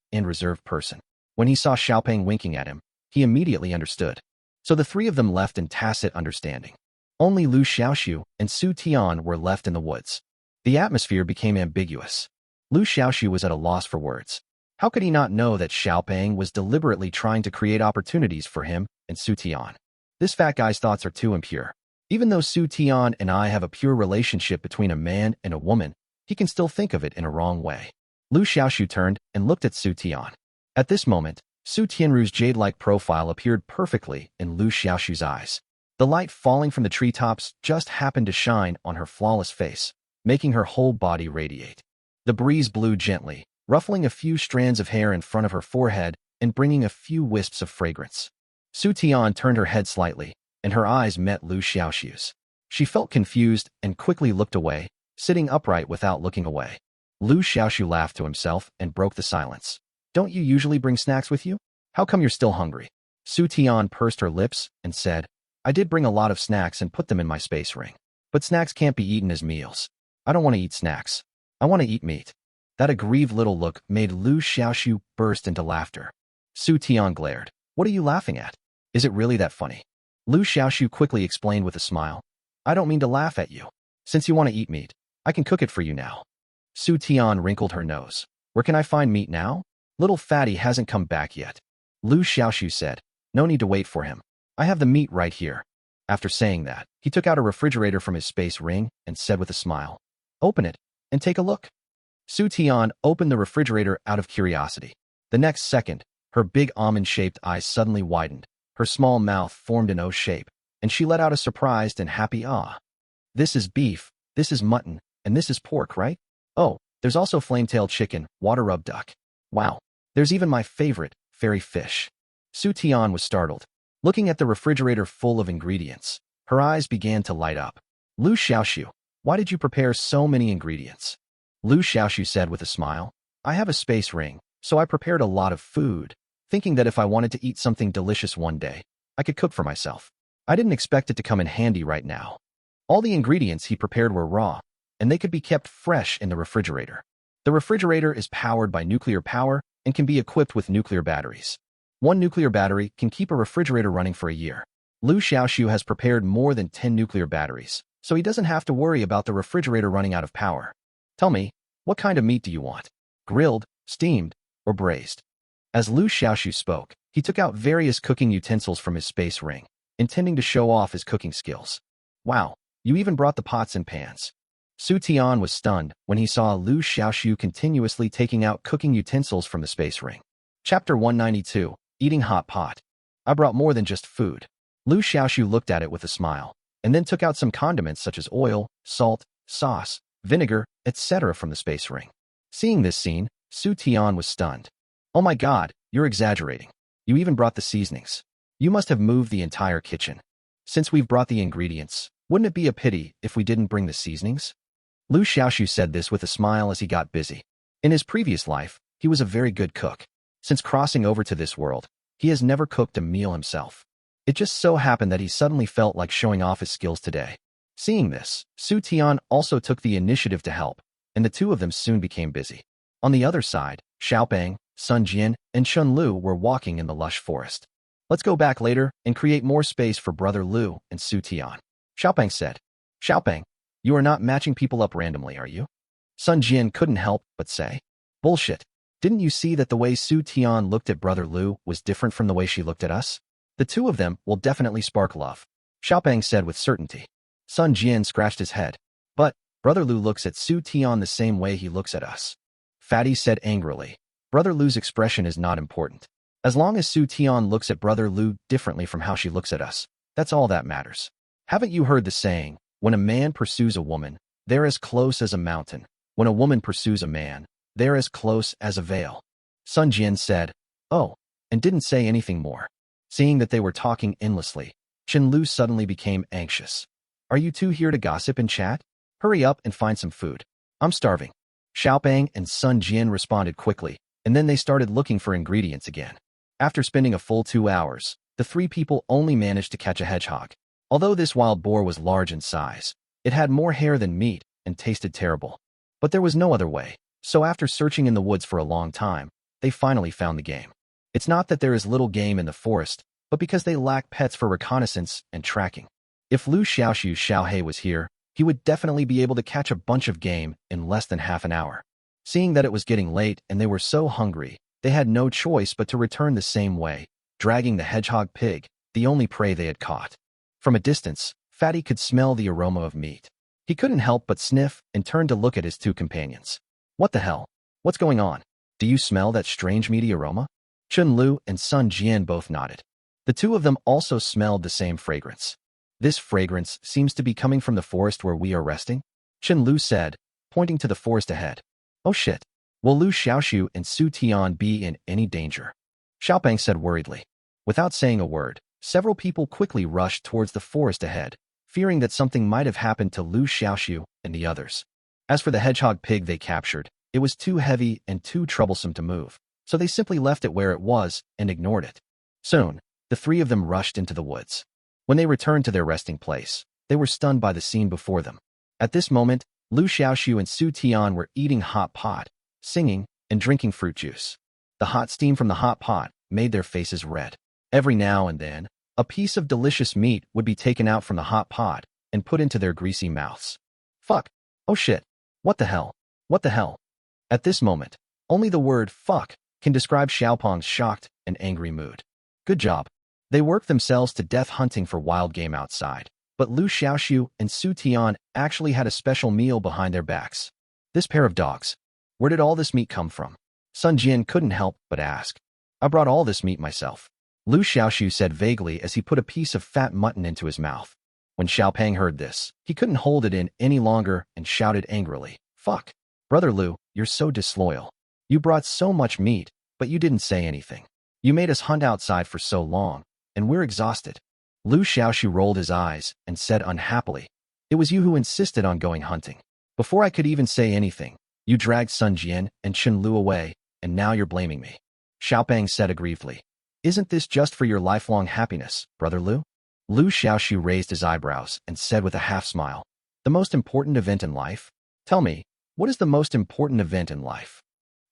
person. When he saw Xiaopeng winking at him, he immediately understood. So the three of them left in tacit understanding. Only Liu Xiaoxu and Su Tian were left in the woods. The atmosphere became ambiguous. Liu Xiaoxu was at a loss for words. How could he not know that Xiaopeng was deliberately trying to create opportunities for him and Su Tian? This fat guy's thoughts are too impure. Even though Su Tian and I have a pure relationship between a man and a woman, he can still think of it in a wrong way. Liu Xiaoxu turned and looked at Su Tian. At this moment, Su Tianru's jade-like profile appeared perfectly in Liu Xiaoxu's eyes. The light falling from the treetops just happened to shine on her flawless face, making her whole body radiate. The breeze blew gently, ruffling a few strands of hair in front of her forehead and bringing a few wisps of fragrance. Su Tian turned her head slightly, and her eyes met Liu Xiaoxu's. She felt confused and quickly looked away, sitting upright without looking away. Liu Xiaoxu laughed to himself and broke the silence. Don't you usually bring snacks with you? How come you're still hungry? Su Tian pursed her lips and said, I did bring a lot of snacks and put them in my space ring. But snacks can't be eaten as meals. I don't want to eat snacks. I want to eat meat. That aggrieved little look made Liu Xiaoxu burst into laughter. Su Tian glared. What are you laughing at? Is it really that funny? Liu Xiaoxu quickly explained with a smile. I don't mean to laugh at you. Since you want to eat meat, I can cook it for you now. Su Tian wrinkled her nose. Where can I find meat now? Little fatty hasn't come back yet. Liu Xiaoxu said. No need to wait for him. I have the meat right here. After saying that, he took out a refrigerator from his space ring and said with a smile. Open it and take a look. Su Tian opened the refrigerator out of curiosity. The next second, her big almond-shaped eyes suddenly widened. Her small mouth formed an O shape, and she let out a surprised and happy ah. This is beef, this is mutton, and this is pork, right? Oh, there's also flame-tailed chicken, water-rub duck. Wow, there's even my favorite, fairy fish. Su Tian was startled. Looking at the refrigerator full of ingredients, her eyes began to light up. Liu Xiaoxu, why did you prepare so many ingredients? Liu Xiaoxu said with a smile. I have a space ring, so I prepared a lot of food, thinking that if I wanted to eat something delicious one day, I could cook for myself. I didn't expect it to come in handy right now. All the ingredients he prepared were raw, and they could be kept fresh in the refrigerator. The refrigerator is powered by nuclear power and can be equipped with nuclear batteries. One nuclear battery can keep a refrigerator running for a year. Liu Xiaoxu has prepared more than 10 nuclear batteries, so he doesn't have to worry about the refrigerator running out of power. Tell me, what kind of meat do you want? Grilled, steamed, or braised? As Liu Xiaoxu spoke, he took out various cooking utensils from his space ring, intending to show off his cooking skills. Wow, you even brought the pots and pans. Su Tian was stunned when he saw Liu Xiaoxu continuously taking out cooking utensils from the space ring. Chapter 192, Eating Hot Pot. I brought more than just food. Liu Xiaoxu looked at it with a smile, and then took out some condiments such as oil, salt, sauce, vinegar, etc. from the space ring. Seeing this scene, Su Tian was stunned. Oh my god, you're exaggerating. You even brought the seasonings. You must have moved the entire kitchen. Since we've brought the ingredients, wouldn't it be a pity if we didn't bring the seasonings? Liu Xiaoxu said this with a smile as he got busy. In his previous life, he was a very good cook. Since crossing over to this world, he has never cooked a meal himself. It just so happened that he suddenly felt like showing off his skills today. Seeing this, Su Tian also took the initiative to help, and the two of them soon became busy. On the other side, Xiaopeng, Sun Jian, and Chen Lu were walking in the lush forest. Let's go back later and create more space for Brother Liu and Su Tian. Xiaopeng said. Xiaopeng, you are not matching people up randomly, are you? Sun Jian couldn't help but say. Bullshit. Didn't you see that the way Su Tian looked at Brother Liu was different from the way she looked at us? The two of them will definitely spark love, Xiaopeng said with certainty. Sun Jian scratched his head. But, Brother Liu looks at Su Tian the same way he looks at us. Fatty said angrily. Brother Liu's expression is not important. As long as Su Tian looks at Brother Liu differently from how she looks at us, that's all that matters. Haven't you heard the saying, when a man pursues a woman, they're as close as a mountain. When a woman pursues a man, they're as close as a veil. Sun Jian said, oh, and didn't say anything more. Seeing that they were talking endlessly, Chen Lu suddenly became anxious. Are you two here to gossip and chat? Hurry up and find some food. I'm starving. Xiaopeng and Sun Jian responded quickly, and then they started looking for ingredients again. After spending a full 2 hours, the three people only managed to catch a hedgehog. Although this wild boar was large in size, it had more hair than meat and tasted terrible. But there was no other way, so after searching in the woods for a long time, they finally found the game. It's not that there is little game in the forest, but because they lack pets for reconnaissance and tracking. If Liu Xiaoxu Xiaohei was here, he would definitely be able to catch a bunch of game in less than half an hour. Seeing that it was getting late and they were so hungry, they had no choice but to return the same way, dragging the hedgehog pig, the only prey they had caught. From a distance, Fatty could smell the aroma of meat. He couldn't help but sniff and turned to look at his two companions. What the hell? What's going on? Do you smell that strange meaty aroma? Chen Lu and Sun Jian both nodded. The two of them also smelled the same fragrance. This fragrance seems to be coming from the forest where we are resting, Chen Lu said, pointing to the forest ahead. Oh shit. Will Liu Xiaoxu and Su Tian be in any danger? Xiaopeng said worriedly. Without saying a word, several people quickly rushed towards the forest ahead, fearing that something might have happened to Liu Xiaoxu and the others. As for the hedgehog pig they captured, it was too heavy and too troublesome to move, so they simply left it where it was and ignored it. Soon, the three of them rushed into the woods. When they returned to their resting place, they were stunned by the scene before them. At this moment, Liu Xiaoxu and Su Tian were eating hot pot, singing, and drinking fruit juice. The hot steam from the hot pot made their faces red. Every now and then, a piece of delicious meat would be taken out from the hot pot and put into their greasy mouths. Fuck. Oh shit. What the hell? What the hell? At this moment, only the word fuck can describe Xiaopeng's shocked and angry mood. Good job. They worked themselves to death hunting for wild game outside, but Liu Xiaoxu and Su Tian actually had a special meal behind their backs. This pair of dogs. Where did all this meat come from? Sun Jian couldn't help but ask. I brought all this meat myself, Liu Xiaoxu said vaguely as he put a piece of fat mutton into his mouth. When Xiaopeng heard this, he couldn't hold it in any longer and shouted angrily. Fuck. Brother Liu, you're so disloyal. You brought so much meat, but you didn't say anything. You made us hunt outside for so long, and we're exhausted. Liu Xiaoxu rolled his eyes and said unhappily, it was you who insisted on going hunting. Before I could even say anything, you dragged Sun Jian and Chen Lu away, and now you're blaming me. Xiaopeng said aggrievedly. Isn't this just for your lifelong happiness, Brother Liu? Liu Xiaoxu raised his eyebrows and said with a half-smile, the most important event in life? Tell me, what is the most important event in life?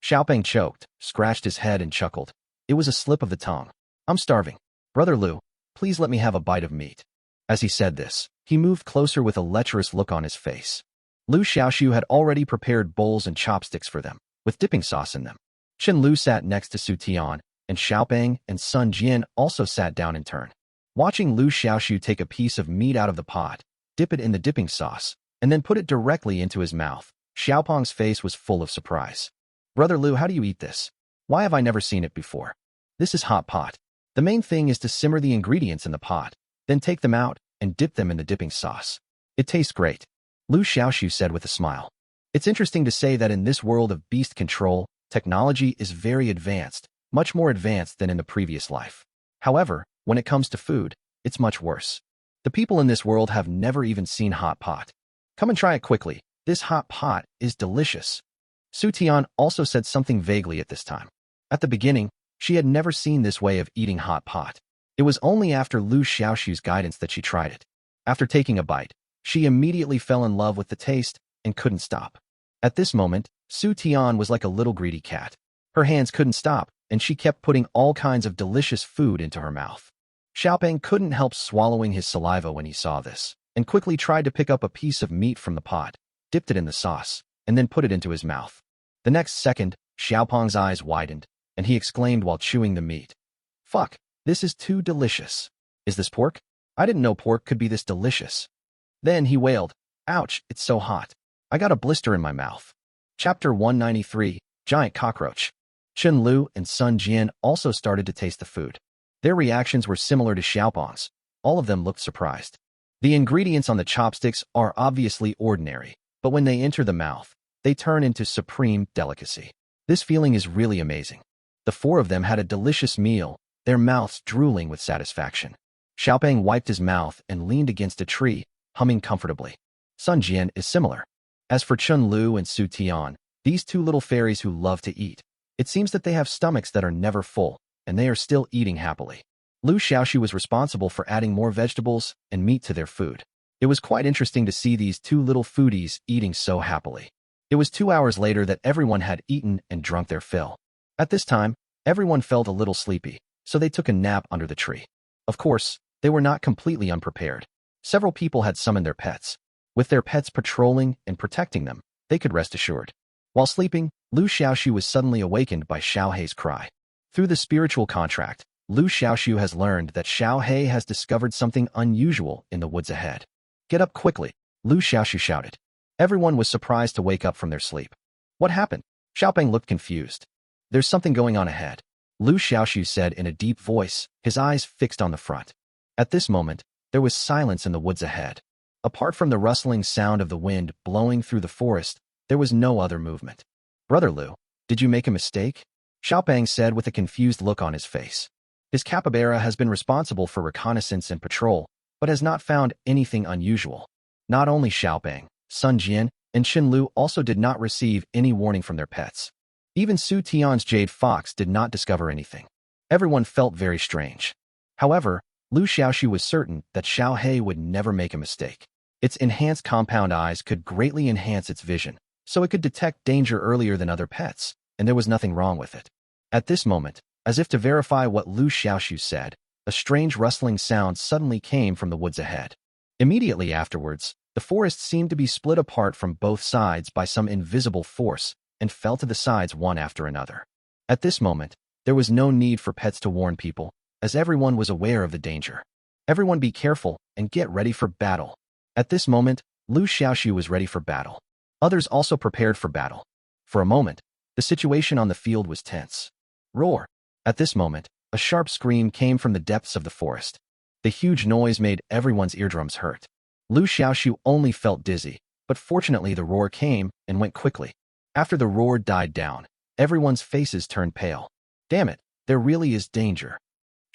Xiaopeng choked, scratched his head and chuckled. It was a slip of the tongue. I'm starving. Brother Liu, please let me have a bite of meat. As he said this, he moved closer with a lecherous look on his face. Liu Xiaoxu had already prepared bowls and chopsticks for them, with dipping sauce in them. Chen Lu sat next to Su Tian, and Xiaopeng and Sun Jian also sat down in turn. Watching Liu Xiaoxu take a piece of meat out of the pot, dip it in the dipping sauce, and then put it directly into his mouth, Xiaopeng's face was full of surprise. Brother Liu, how do you eat this? Why have I never seen it before? This is hot pot. The main thing is to simmer the ingredients in the pot, then take them out and dip them in the dipping sauce. It tastes great, Liu Xiaoxu said with a smile. It's interesting to say that in this world of beast control, technology is very advanced, much more advanced than in the previous life. However, when it comes to food, it's much worse. The people in this world have never even seen hot pot. Come and try it quickly. This hot pot is delicious. Su Tian also said something vaguely at this time. At the beginning, she had never seen this way of eating hot pot. It was only after Liu Xiaoxu's guidance that she tried it. After taking a bite, she immediately fell in love with the taste and couldn't stop. At this moment, Su Tian was like a little greedy cat. Her hands couldn't stop, and she kept putting all kinds of delicious food into her mouth. Xiaopeng couldn't help swallowing his saliva when he saw this, and quickly tried to pick up a piece of meat from the pot, dipped it in the sauce,
and then put it into his mouth. The next second, Xiaopeng's eyes widened, and he exclaimed while chewing the meat. Fuck, this is too delicious. Is this pork? I didn't know pork could be this delicious. Then he wailed, ouch, it's so hot. I got a blister in my mouth. Chapter 193, Giant Cockroach. Chen Lu and Sun Jian also started to taste the food. Their reactions were similar to Xiaopeng's. All of them looked surprised. The ingredients on the chopsticks are obviously ordinary, but when they enter the mouth, they turn into supreme delicacy. This feeling is really amazing. The four of them had a delicious meal, their mouths drooling with satisfaction. Xiaopeng wiped his mouth and leaned against a tree, humming comfortably. Sun Jian is similar. As for Chen Lu and Su Tian, these two little fairies who love to eat, it seems that they have stomachs that are never full, and they are still eating happily. Liu Xiaoxu was responsible for adding more vegetables and meat to their food. It was quite interesting to see these two little foodies eating so happily. It was 2 hours later that everyone had eaten and drunk their fill. At this time, everyone felt a little sleepy, so they took a nap under the tree. Of course, they were not completely unprepared. Several people had summoned their pets. With their pets patrolling and protecting them, they could rest assured. While sleeping, Liu Xiaoxu was suddenly awakened by Xiao Hei's cry. Through the spiritual contract, Liu Xiaoxu has learned that Xiao Hei has discovered something unusual in the woods ahead. Get up quickly, Liu Xiaoxu shouted. Everyone was surprised to wake up from their sleep. What happened? Xiaopeng looked confused. There's something going on ahead, Liu Xiaoxu said in a deep voice, his eyes fixed on the front. At this moment, there was silence in the woods ahead. Apart from the rustling sound of the wind blowing through the forest, there was no other movement. Brother Liu, did you make a mistake? Xiaopeng said with a confused look on his face. His capybara has been responsible for reconnaissance and patrol, but has not found anything unusual. Not only Xiaopeng, Sun Jian, and Chen Lu also did not receive any warning from their pets. Even Su Tian's jade fox did not discover anything. Everyone felt very strange. However, Liu Xiaoxu was certain that Xiao Hei would never make a mistake. Its enhanced compound eyes could greatly enhance its vision, so it could detect danger earlier than other pets, and there was nothing wrong with it. At this moment, as if to verify what Liu Xiaoxu said, a strange rustling sound suddenly came from the woods ahead. Immediately afterwards, the forest seemed to be split apart from both sides by some invisible force and fell to the sides one after another. At this moment, there was no need for pets to warn people, as everyone was aware of the danger. Everyone be careful and get ready for battle. At this moment, Liu Xiaoxu was ready for battle. Others also prepared for battle. For a moment, the situation on the field was tense. Roar! At this moment, a sharp scream came from the depths of the forest. The huge noise made everyone's eardrums hurt. Liu Xiaoxu only felt dizzy, but fortunately the roar came and went quickly. After the roar died down, everyone's faces turned pale. Damn it, there really is danger.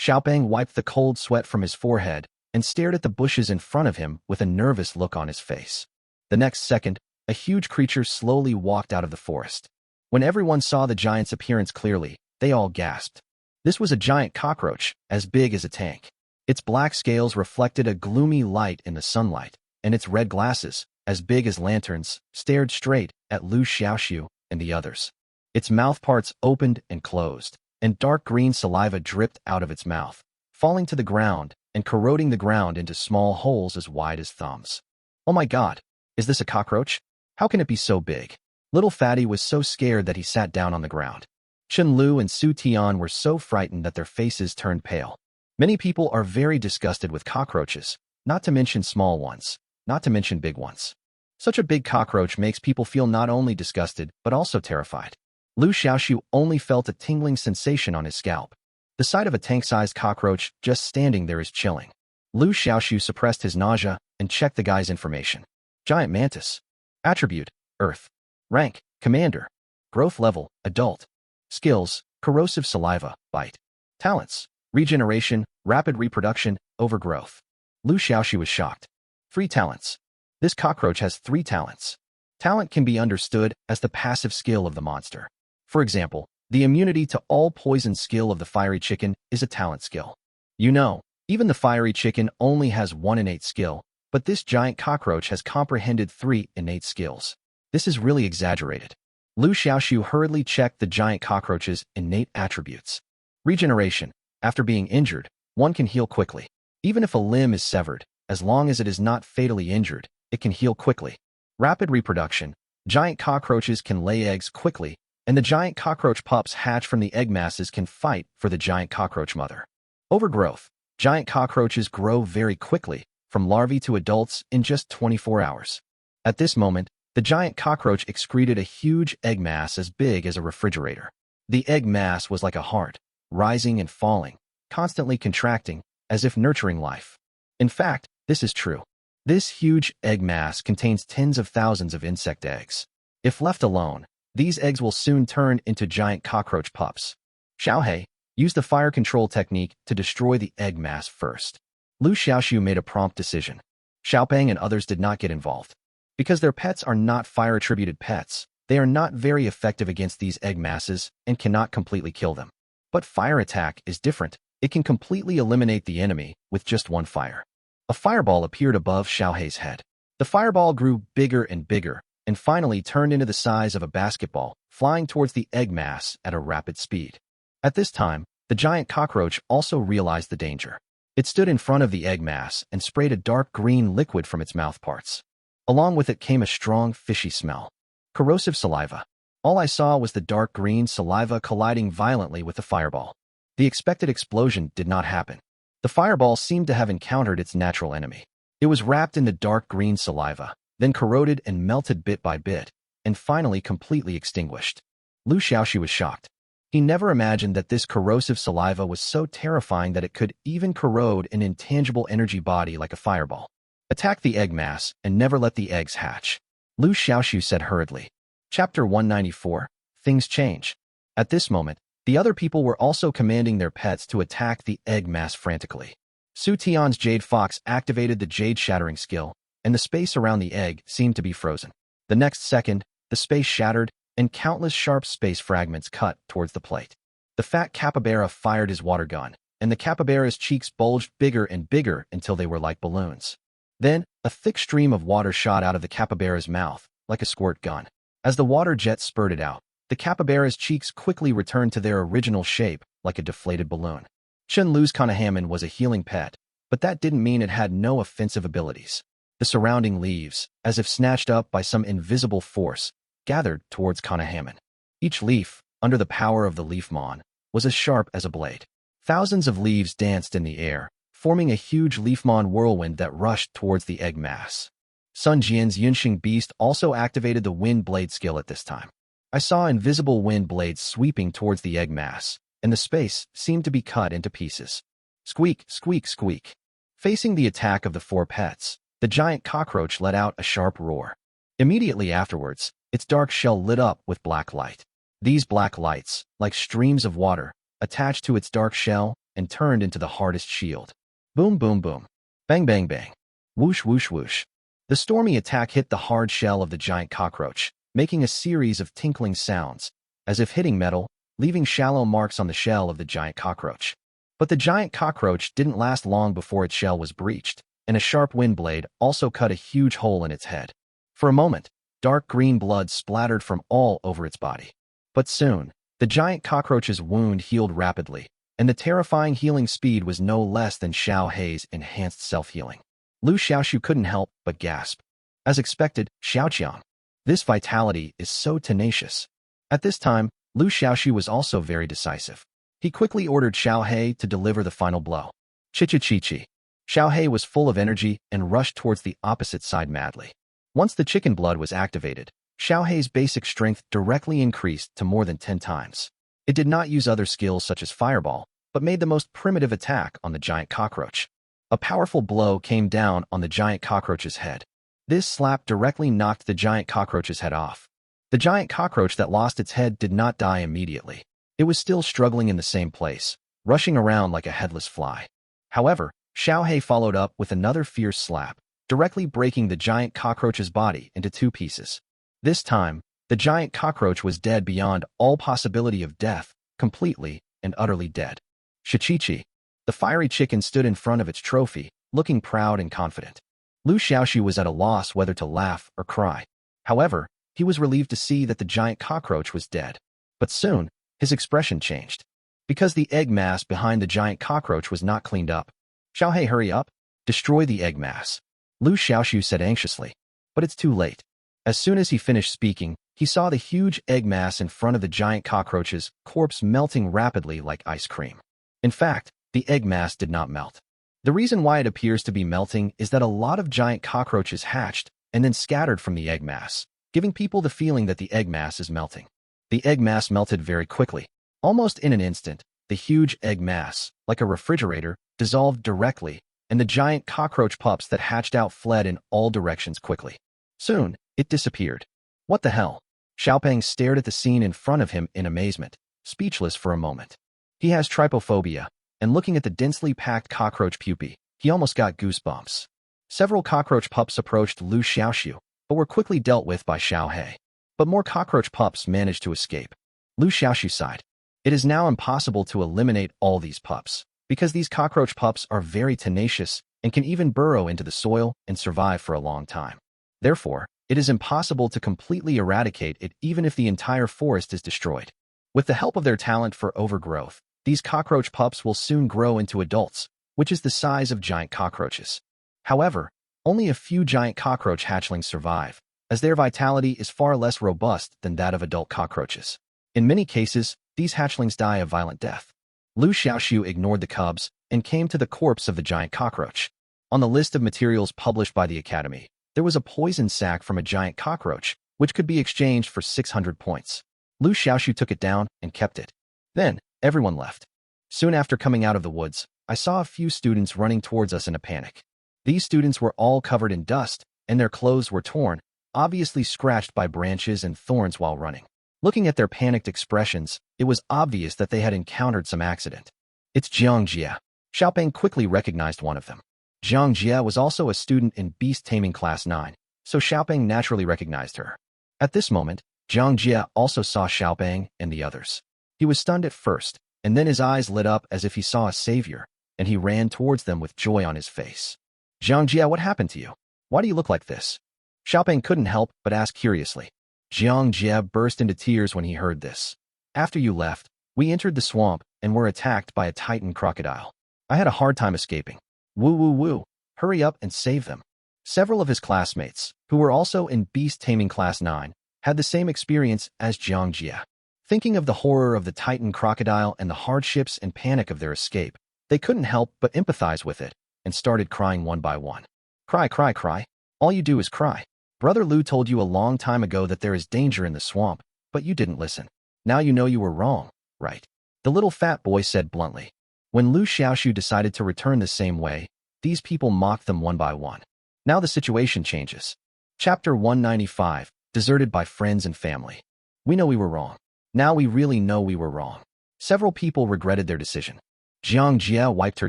Xiaopeng wiped the cold sweat from his forehead and stared at the bushes in front of him with a nervous look on his face. The next second, a huge creature slowly walked out of the forest. When everyone saw the giant's appearance clearly, they all gasped. This was a giant cockroach, as big as a tank. Its black scales reflected a gloomy light in the sunlight, and its red glasses, as big as lanterns, stared straight at Liu Xiaoxu and the others. Its mouth parts opened and closed, and dark green saliva dripped out of its mouth, falling to the ground and corroding the ground into small holes as wide as thumbs. Oh my god, is this a cockroach? How can it be so big? Little Fatty was so scared that he sat down on the ground. Chen Lu and Su Tian were so frightened that their faces turned pale. Many people are very disgusted with cockroaches, not to mention small ones, not to mention big ones. Such a big cockroach makes people feel not only disgusted, but also terrified. Liu Xiaoxu only felt a tingling sensation on his scalp. The sight of a tank-sized cockroach just standing there is chilling. Liu Xiaoxu suppressed his nausea and checked the guy's information. Giant mantis. Attribute, Earth. Rank, Commander. Growth level, Adult. Skills, corrosive saliva, bite. Talents, regeneration, rapid reproduction, overgrowth. Liu Xiaoxu was shocked. 3 talents. This cockroach has 3 talents. Talent can be understood as the passive skill of the monster. For example, the immunity to all poison skill of the fiery chicken is a talent skill. You know, even the fiery chicken only has 1 innate skill, but this giant cockroach has comprehended 3 innate skills. This is really exaggerated. Liu Xiaoxu hurriedly checked the giant cockroach's innate attributes. Regeneration. After being injured, one can heal quickly. Even if a limb is severed, as long as it is not fatally injured, it can heal quickly. Rapid reproduction. Giant cockroaches can lay eggs quickly, and the giant cockroach pups hatch from the egg masses can fight for the giant cockroach mother. Overgrowth. Giant cockroaches grow very quickly, from larvae to adults in just 24 hours. At this moment, the giant cockroach excreted a huge egg mass as big as a refrigerator. The egg mass was like a heart, rising and falling, constantly contracting, as if nurturing life. In fact, this is true. This huge egg mass contains tens of thousands of insect eggs. If left alone, these eggs will soon turn into giant cockroach pups. Xiaohei used the fire control technique to destroy the egg mass first. Liu Xiaoxu made a prompt decision. Xiaopeng and others did not get involved. Because their pets are not fire-attributed pets, they are not very effective against these egg masses and cannot completely kill them. But fire attack is different. It can completely eliminate the enemy with just one fire. A fireball appeared above Xiaohei's head. The fireball grew bigger and bigger, and finally turned into the size of a basketball, flying towards the egg mass at a rapid speed. At this time, the giant cockroach also realized the danger. It stood in front of the egg mass and sprayed a dark green liquid from its mouth parts. Along with it came a strong, fishy smell. Corrosive saliva. All I saw was the dark green saliva colliding violently with the fireball. The expected explosion did not happen. The fireball seemed to have encountered its natural enemy. It was wrapped in the dark green saliva, then corroded and melted bit by bit, and finally completely extinguished. Liu Xiaoxu was shocked. He never imagined that this corrosive saliva was so terrifying that it could even corrode an intangible energy body like a fireball. Attack the egg mass and never let the eggs hatch. Liu Xiaoxu said hurriedly. Chapter 194. Things change. At this moment, the other people were also commanding their pets to attack the egg mass frantically. Su Tian's Jade Fox activated the Jade Shattering skill, and the space around the egg seemed to be frozen. The next second, the space shattered, and countless sharp space fragments cut towards the plate. The fat capybara fired his water gun, and the capybara's cheeks bulged bigger and bigger until they were like balloons. Then, a thick stream of water shot out of the capybara's mouth, like a squirt gun. As the water jet spurted out, the capybara's cheeks quickly returned to their original shape, like a deflated balloon. Chen Lu's Kanahaman was a healing pet, but that didn't mean it had no offensive abilities. The surrounding leaves, as if snatched up by some invisible force, gathered towards Kanahaman. Each leaf, under the power of the leaf mon, was as sharp as a blade. Thousands of leaves danced in the air, forming a huge leafmon whirlwind that rushed towards the egg mass. Sun Jian's Yunxing beast also activated the wind blade skill at this time. I saw invisible wind blades sweeping towards the egg mass, and the space seemed to be cut into pieces. Squeak, squeak, squeak. Facing the attack of the four pets, the giant cockroach let out a sharp roar. Immediately afterwards, its dark shell lit up with black light. These black lights, like streams of water, attached to its dark shell and turned into the hardest shield. Boom, boom, boom. Bang, bang, bang. Whoosh, whoosh, whoosh. The stormy attack hit the hard shell of the giant cockroach, making a series of tinkling sounds, as if hitting metal, leaving shallow marks on the shell of the giant cockroach. But the giant cockroach didn't last long before its shell was breached, and a sharp wind blade also cut a huge hole in its head. For a moment, dark green blood splattered from all over its body. But soon, the giant cockroach's wound healed rapidly, and the terrifying healing speed was no less than Xiaohei's enhanced self-healing. Liu Xiaoxu couldn't help but gasp. As expected, Xiaoqiang. This vitality is so tenacious. At this time, Liu Xiaoxu was also very decisive. He quickly ordered Xiaohei to deliver the final blow. Chi-chi-chi-chi. Xiaohei was full of energy and rushed towards the opposite side madly. Once the chicken blood was activated, Xiaohei's basic strength directly increased to more than 10 times. It did not use other skills such as fireball, but made the most primitive attack on the giant cockroach. A powerful blow came down on the giant cockroach's head. This slap directly knocked the giant cockroach's head off. The giant cockroach that lost its head did not die immediately. It was still struggling in the same place, rushing around like a headless fly. However, Xiaohei followed up with another fierce slap, directly breaking the giant cockroach's body into 2 pieces. This time, the giant cockroach was dead beyond all possibility of death, completely and utterly dead. Shichichi. The fiery chicken stood in front of its trophy, looking proud and confident. Liu Xiaoxu was at a loss whether to laugh or cry. However, he was relieved to see that the giant cockroach was dead. But soon, his expression changed. Because the egg mass behind the giant cockroach was not cleaned up. Xiaohei, hurry up. Destroy the egg mass. Liu Xiaoxu said anxiously. But it's too late.
As soon as he finished speaking, he saw the huge egg mass in front of the giant cockroach's corpse melting rapidly like ice cream. In fact, the egg mass did not melt. The reason why it appears to be melting is that a lot of giant cockroaches hatched and then scattered from the egg mass, giving people the feeling that the egg mass is melting. The egg mass melted very quickly. Almost in an instant, the huge egg mass, like a refrigerator, dissolved directly, and the giant cockroach pups that hatched out fled in all directions quickly. Soon, it disappeared. What the hell? Xiaopeng stared at the scene in front of him in amazement, speechless for a moment. He has trypophobia, and looking at the densely packed cockroach pupae, he almost got goosebumps. Several cockroach pups approached Liu Xiaoxu, but were quickly dealt with by Xiao He. But more cockroach pups managed to escape. Liu Xiaoxu sighed. It is now impossible to eliminate all these pups, because these cockroach pups are very tenacious and can even burrow into the soil and survive for a long time. Therefore, it is impossible to completely eradicate it even if the entire forest is destroyed. With the help of their talent for overgrowth, these cockroach pups will soon grow into adults, which is the size of giant cockroaches. However, only a few giant cockroach hatchlings survive, as their vitality is far less robust than that of adult cockroaches. In many cases, these hatchlings die a violent death. Liu Xiaoxu ignored the cubs and came to the corpse of the giant cockroach. On the list of materials published by the Academy, there was a poison sac from a giant cockroach, which could be exchanged for 600 points. Liu Xiaoxu took it down and kept it. Then, everyone left. Soon after coming out of the woods, I saw a few students running towards us in a panic. These students were all covered in dust, and their clothes were torn, obviously scratched by branches and thorns while running. Looking at their panicked expressions, it was obvious that they had encountered some accident. It's Jiang Jie. Xiaopeng quickly recognized one of them. Jiang Jie was also a student in beast taming class 9, so Xiaopeng naturally recognized her. At this moment, Jiang Jie also saw Xiaopeng and the others. He was stunned at first, and then his eyes lit up as if he saw a savior, and he ran towards them with joy on his face. Jiang Jie, what happened to you? Why do you look like this? Xiaopeng couldn't help but ask curiously. Jiang Jie burst into tears when he heard this. After you left, we entered the swamp and were attacked by a titan crocodile. I had a hard time escaping. Woo woo woo, hurry up and save them. Several of his classmates, who were also in beast taming class 9, had the same experience as Jiang Jie. Thinking of the horror of the titan crocodile and the hardships and panic of their escape, they couldn't help but empathize with it and started crying one by one. Cry, cry, cry. All you do is cry. Brother Liu told you a long time ago that there is danger in the swamp, but you didn't listen. Now you know you were wrong, right? The little fat boy said bluntly. When Liu Xiaoxu decided to return the same way, these people mocked them one by one. Now the situation changes. Chapter 195, Deserted by Friends and Family. We know we were wrong. Now we really know we were wrong. Several people regretted their decision. Jiang Jie wiped her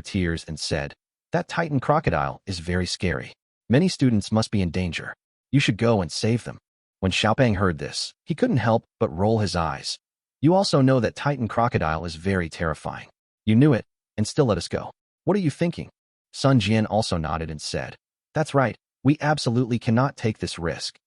tears and said, that titan crocodile is very scary. Many students must be in danger. You should go and save them. When Xiaopeng heard this, he couldn't help but roll his eyes. You also know that titan crocodile is very terrifying. You knew it, and still let us go. What are you thinking? Sun Jian also nodded and said, that's right, we absolutely cannot take this risk.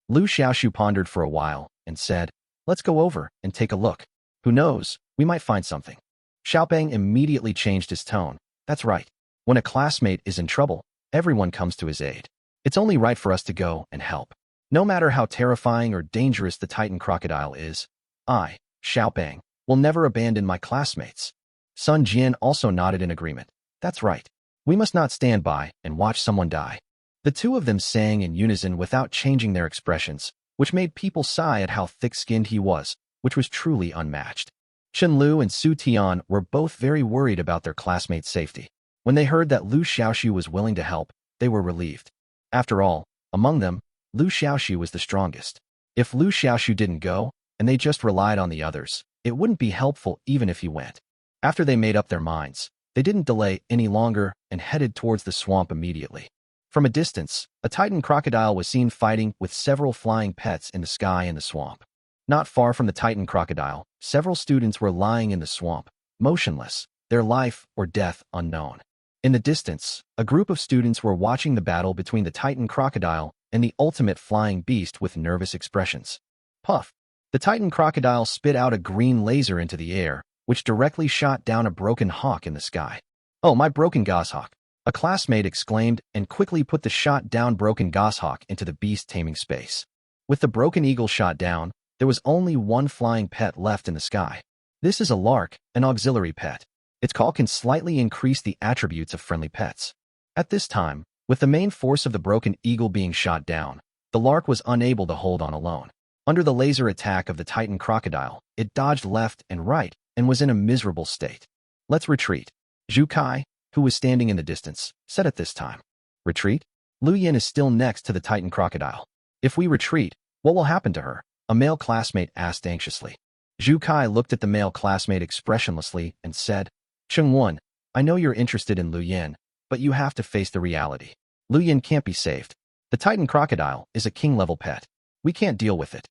Liu Xiaoxu pondered for a while and said, let's go over and take a look. Who knows, we might find something. Xiaopeng immediately changed his tone. That's right. When a classmate is in trouble, everyone comes to his aid. It's only right for us to go and help. No matter how terrifying or dangerous the titan crocodile is, I, Xiaopeng, will never abandon my classmates. Sun Jian also nodded in agreement. That's right. We must not stand by and watch someone die. The two of them sang in unison without changing their expressions, which made people sigh at how thick-skinned he was, which was truly unmatched. Chen Lu and Su Tian were both very worried about their classmates' safety. When they heard that Liu Xiaoxu was willing to help, they were relieved. After all, among them, Liu Xiaoxu was the strongest. If Liu Xiaoxu didn't go, and they just relied on the others, it wouldn't be helpful even if he went. After they made up their minds, they didn't delay any longer and headed towards the swamp immediately. From a distance, a titan crocodile was seen fighting with several flying pets in the sky in the swamp. Not far from the titan crocodile, several students were lying in the swamp, motionless, their life or death unknown. In the distance, a group of students were watching the battle between the titan crocodile and the ultimate flying beast with nervous expressions. Puff! The titan crocodile spit out a green laser into the air, which directly shot down a broken hawk in the sky. Oh, my broken goshawk! A classmate exclaimed and quickly put the shot-down broken goshawk into the beast taming space. With the broken eagle shot down, there was only one flying pet left in the sky. This is a lark, an auxiliary pet. Its call can slightly increase the attributes of friendly pets. At this time, with the main force of the broken eagle being shot down, the lark was unable to hold on alone. Under the laser attack of the Titan crocodile, it dodged left and right and was in a miserable state. Let's retreat. Zhu Kai, who was standing in the distance, said at this time. Retreat? Liu Yin is still next to the Titan crocodile. If we retreat, what will happen to her? A male classmate asked anxiously. Zhu Kai looked at the male classmate expressionlessly and said, Cheng-Wen, I know you're interested in Liu Yin, but you have to face the reality. Liu Yin can't be saved. The Titan crocodile is a king-level pet. We can't deal with it.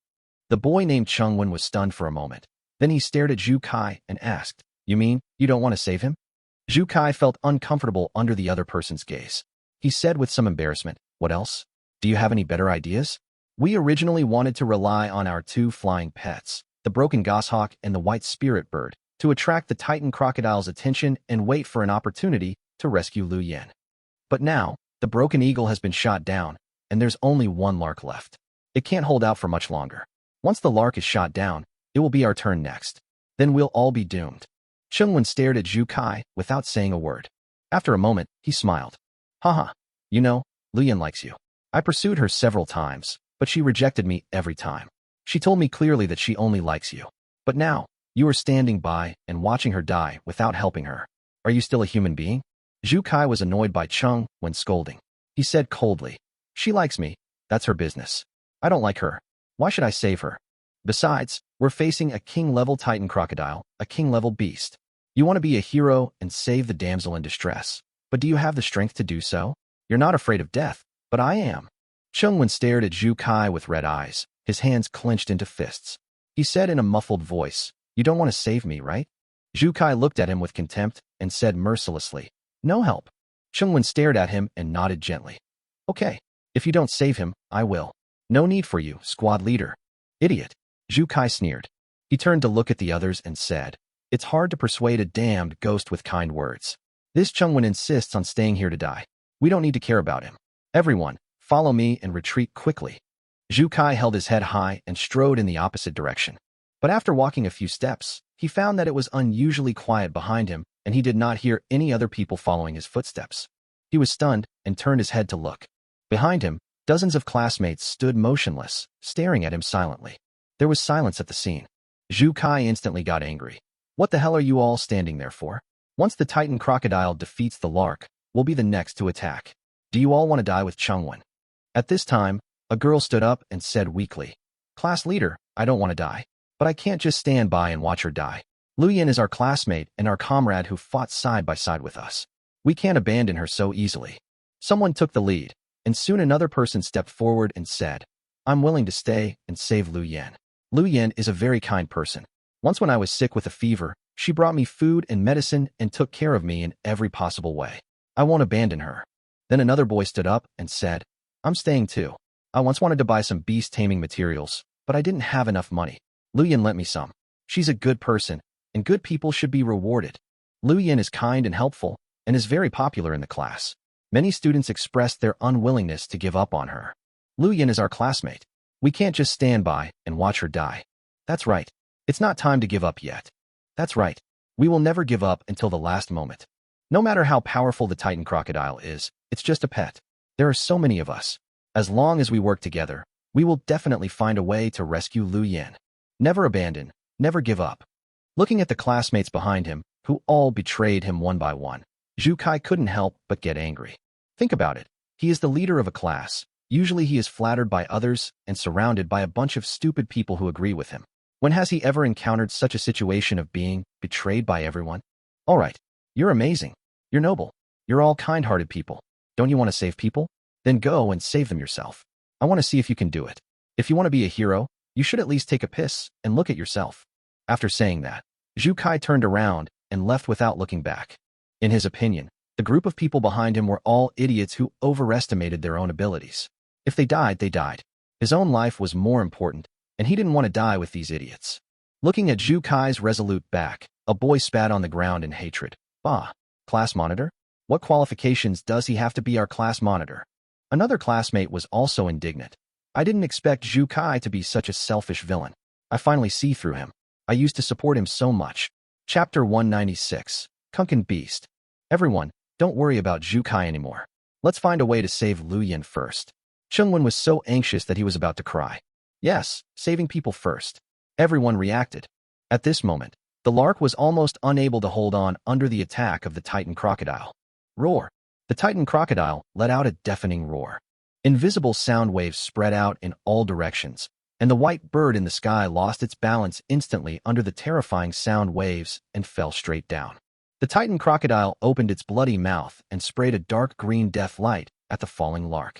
The boy named Cheng-Wen was stunned for a moment. Then he stared at Zhu Kai and asked, You mean, you don't want to save him? Zhu Kai felt uncomfortable under the other person's gaze. He said with some embarrassment, What else? Do you have any better ideas? We originally wanted to rely on our two flying pets, the broken goshawk and the white spirit bird, to attract the Titan crocodile's attention and wait for an opportunity to rescue Liu Yin. But now, the broken eagle has been shot down, and there's only one lark left. It can't hold out for much longer. Once the lark is shot down, it will be our turn next. Then we'll all be doomed. Cheng-Wen stared at Zhu Kai without saying a word. After a moment, he smiled. Haha, you know, Liu Yin likes you. I pursued her several times, but she rejected me every time. She told me clearly that she only likes you. But now, you are standing by and watching her die without helping her. Are you still a human being? Zhu Kai was annoyed by Cheng-Wen scolding. He said coldly, She likes me. That's her business. I don't like her. Why should I save her? Besides, we're facing a king-level Titan crocodile, a king-level beast. You want to be a hero and save the damsel in distress. But do you have the strength to do so? You're not afraid of death, but I am. Cheng-Wen stared at Zhu Kai with red eyes, his hands clenched into fists. He said in a muffled voice, You don't want to save me, right? Zhu Kai looked at him with contempt and said mercilessly, No help. Cheng-Wen stared at him and nodded gently. Okay, if you don't save him, I will. No need for you, squad leader. Idiot. Zhu Kai sneered. He turned to look at the others and said, It's hard to persuade a damned ghost with kind words. This Cheng-Wen insists on staying here to die. We don't need to care about him. Everyone, follow me and retreat quickly. Zhu Kai held his head high and strode in the opposite direction. But after walking a few steps, he found that it was unusually quiet behind him, and he did not hear any other people following his footsteps. He was stunned and turned his head to look. Behind him, dozens of classmates stood motionless, staring at him silently. There was silence at the scene. Zhu Kai instantly got angry. What the hell are you all standing there for? Once the Titan crocodile defeats the lark, we'll be the next to attack. Do you all want to die with Cheng-Wen? At this time, a girl stood up and said weakly, Class leader, I don't want to die. But I can't just stand by and watch her die. Liu Yin is our classmate and our comrade who fought side by side with us. We can't abandon her so easily. Someone took the lead, and soon another person stepped forward and said, I'm willing to stay and save Liu Yin. Liu Yin is a very kind person. Once when I was sick with a fever, she brought me food and medicine and took care of me in every possible way. I won't abandon her. Then another boy stood up and said, I'm staying too. I once wanted to buy some beast taming materials, but I didn't have enough money. Liu Yin lent me some. She's a good person, and good people should be rewarded. Liu Yin is kind and helpful, and is very popular in the class. Many students expressed their unwillingness to give up on her. Liu Yin is our classmate. We can't just stand by and watch her die. That's right. It's not time to give up yet. That's right. We will never give up until the last moment. No matter how powerful the Titan crocodile is, it's just a pet. There are so many of us. As long as we work together, we will definitely find a way to rescue Liu Yin. Never abandon, never give up. Looking at the classmates behind him, who all betrayed him one by one, Zhu Kai couldn't help but get angry. Think about it. He is the leader of a class. Usually he is flattered by others and surrounded by a bunch of stupid people who agree with him. When has he ever encountered such a situation of being betrayed by everyone? All right, you're amazing. You're noble. You're all kind-hearted people. Don't you want to save people? Then go and save them yourself. I want to see if you can do it. If you want to be a hero, you should at least take a piss and look at yourself. After saying that, Zhu Kai turned around and left without looking back. In his opinion, the group of people behind him were all idiots who overestimated their own abilities. If they died, they died. His own life was more important, and he didn't want to die with these idiots. Looking at Zhu Kai's resolute back, a boy spat on the ground in hatred. Bah, class monitor? What qualifications does he have to be our class monitor? Another classmate was also indignant. I didn't expect Zhu Kai to be such a selfish villain. I finally see through him. I used to support him so much. Chapter 196. Kunken Beast. Everyone, don't worry about Zhu Kai anymore. Let's find a way to save Liu Yin first. Chengwen was so anxious that he was about to cry. Yes, saving people first. Everyone reacted. At this moment, the lark was almost unable to hold on under the attack of the Titan crocodile. Roar! The Titan crocodile let out a deafening roar. Invisible sound waves spread out in all directions, and the white bird in the sky lost its balance instantly under the terrifying sound waves and fell straight down. The Titan crocodile opened its bloody mouth and sprayed a dark green death light at the falling lark.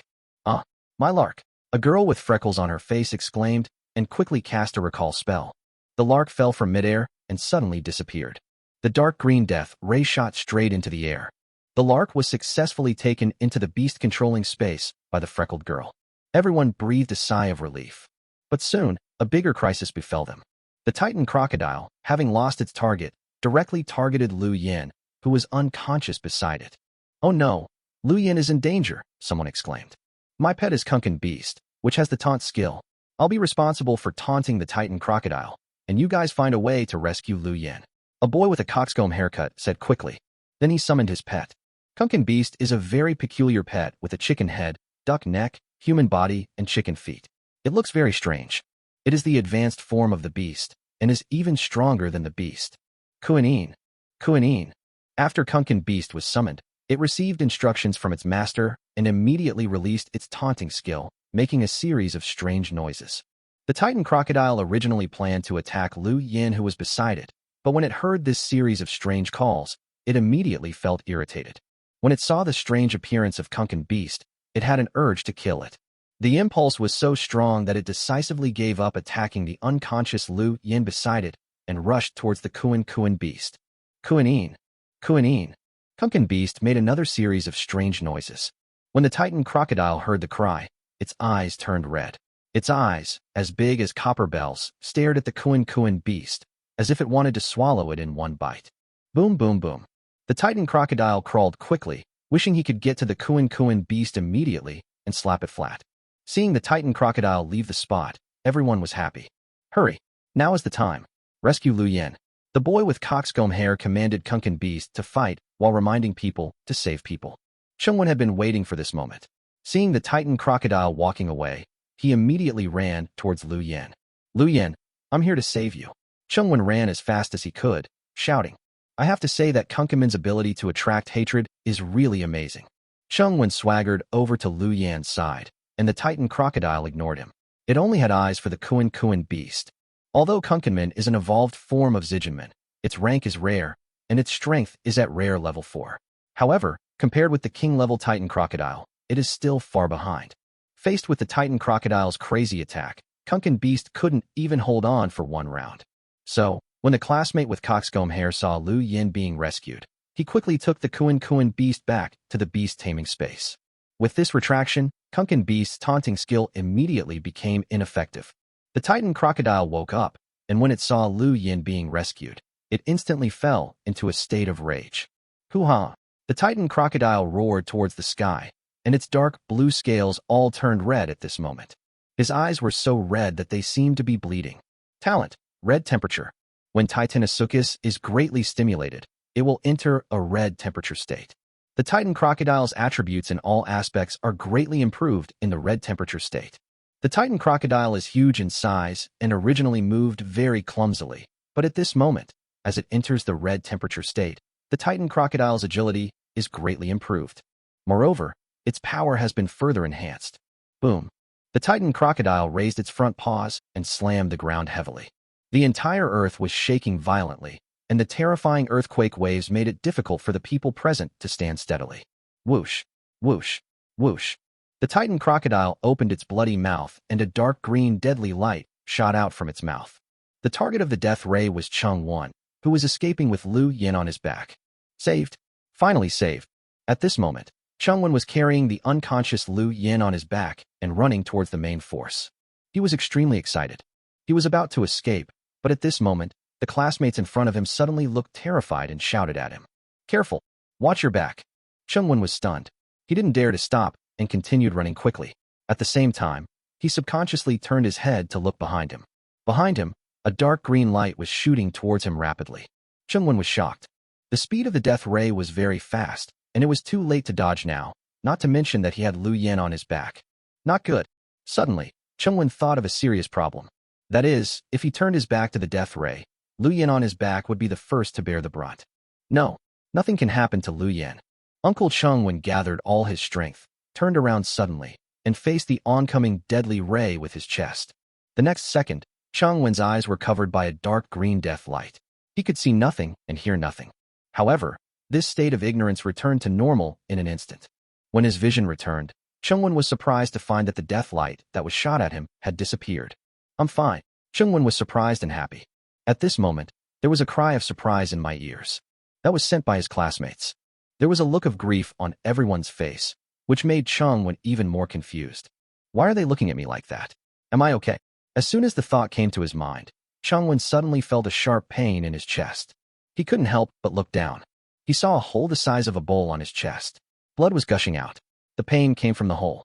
My lark! A girl with freckles on her face exclaimed and quickly cast a recall spell. The lark fell from midair and suddenly disappeared. The dark green death ray shot straight into the air. The lark was successfully taken into the beast-controlling space by the freckled girl. Everyone breathed a sigh of relief. But soon, a bigger crisis befell them. The Titan crocodile, having lost its target, directly targeted Liu Yin, who was unconscious beside it. Oh no, Liu Yin is in danger, someone exclaimed. My pet is Kunken Beast, which has the taunt skill. I'll be responsible for taunting the Titan crocodile, and you guys find a way to rescue Liu Yin. A boy with a coxcomb haircut said quickly. Then he summoned his pet. Kunken Beast is a very peculiar pet with a chicken head, duck neck, human body, and chicken feet. It looks very strange. It is the advanced form of the beast, and is even stronger than the beast. Kuan-in. Kuan-in. After Kunken Beast was summoned, it received instructions from its master and immediately released its taunting skill, making a series of strange noises. The Titan crocodile originally planned to attack Liu Yin, who was beside it, but when it heard this series of strange calls, it immediately felt irritated. When it saw the strange appearance of Kunken Beast, it had an urge to kill it. The impulse was so strong that it decisively gave up attacking the unconscious Liu Yin beside it and rushed towards the Kuan Beast. Kuan-in. Kuan-in. Kunken Beast made another series of strange noises. When the Titan crocodile heard the cry, its eyes turned red. Its eyes, as big as copper bells, stared at the Kuan Beast, as if it wanted to swallow it in one bite. Boom, boom, boom. The Titan crocodile crawled quickly, wishing he could get to the Kuan Beast immediately and slap it flat. Seeing the Titan crocodile leave the spot, everyone was happy. Hurry, now is the time. Rescue Liu Yin. The boy with coxcomb hair commanded Kunken Beast to fight while reminding people to save people. Chengwen had been waiting for this moment. Seeing the Titan crocodile walking away, he immediately ran towards Liu Yin. Liu Yin, I'm here to save you. Chengwen ran as fast as he could, shouting. I have to say that Kunken's ability to attract hatred is really amazing. Chengwen swaggered over to Liu Yin's side, and the Titan crocodile ignored him. It only had eyes for the Kuan Beast. Although Kunkenman is an evolved form of Zijinman, its rank is rare, and its strength is at rare level 4. However, compared with the king-level Titan crocodile, it is still far behind. Faced with the Titan crocodile's crazy attack, Kunken Beast couldn't even hold on for one round. So, when the classmate with coxcomb hair saw Liu Yin being rescued, he quickly took the Kuan Beast back to the beast taming space. With this retraction, Kunken Beast's taunting skill immediately became ineffective. The Titan crocodile woke up, and when it saw Liu Yin being rescued, it instantly fell into a state of rage. Hoo-ha! The Titan crocodile roared towards the sky, and its dark blue scales all turned red at this moment. His eyes were so red that they seemed to be bleeding. Talent, red temperature. When Titanosaucus is greatly stimulated, it will enter a red temperature state. The Titan crocodile's attributes in all aspects are greatly improved in the red temperature state. The Titan crocodile is huge in size and originally moved very clumsily, but at this moment, as it enters the red temperature state, the Titan crocodile's agility is greatly improved. Moreover, its power has been further enhanced. Boom! The Titan crocodile raised its front paws and slammed the ground heavily. The entire earth was shaking violently, and the terrifying earthquake waves made it difficult for the people present to stand steadily. Whoosh! Whoosh! Whoosh! The Titan crocodile opened its bloody mouth and a dark green deadly light shot out from its mouth. The target of the death ray was Cheng-Wan, who was escaping with Liu Yin on his back. Saved. Finally saved. At this moment, Cheng-Wan was carrying the unconscious Liu Yin on his back and running towards the main force. He was extremely excited. He was about to escape, but at this moment, the classmates in front of him suddenly looked terrified and shouted at him. Careful! Watch your back! Cheng-Wan was stunned. He didn't dare to stop and continued running quickly. At the same time, He subconsciously turned his head to look behind him. Behind him, a dark green light was shooting towards him rapidly. Chengwen was shocked. The speed of the death ray was very fast, and it was too late to dodge now, not to mention that he had Liu Yan on his back. Not good. Suddenly, Chengwen thought of a serious problem. That is, if he turned his back to the death ray, Liu Yan on his back would be the first to bear the brunt. No, nothing can happen to Liu Yan. Uncle Chengwen gathered all his strength, turned around suddenly, and faced the oncoming deadly ray with his chest. The next second, Chengwen's eyes were covered by a dark green death light. He could see nothing and hear nothing. However, this state of ignorance returned to normal in an instant. When his vision returned, Chengwen was surprised to find that the death light that was shot at him had disappeared. I'm fine. Chengwen was surprised and happy. At this moment, there was a cry of surprise in my ears. That was sent by his classmates. There was a look of grief on everyone's face, which made Chengwen even more confused. Why are they looking at me like that? Am I okay? As soon as the thought came to his mind, Chengwen suddenly felt a sharp pain in his chest. He couldn't help but look down. He saw a hole the size of a bowl on his chest. Blood was gushing out. The pain came from the hole.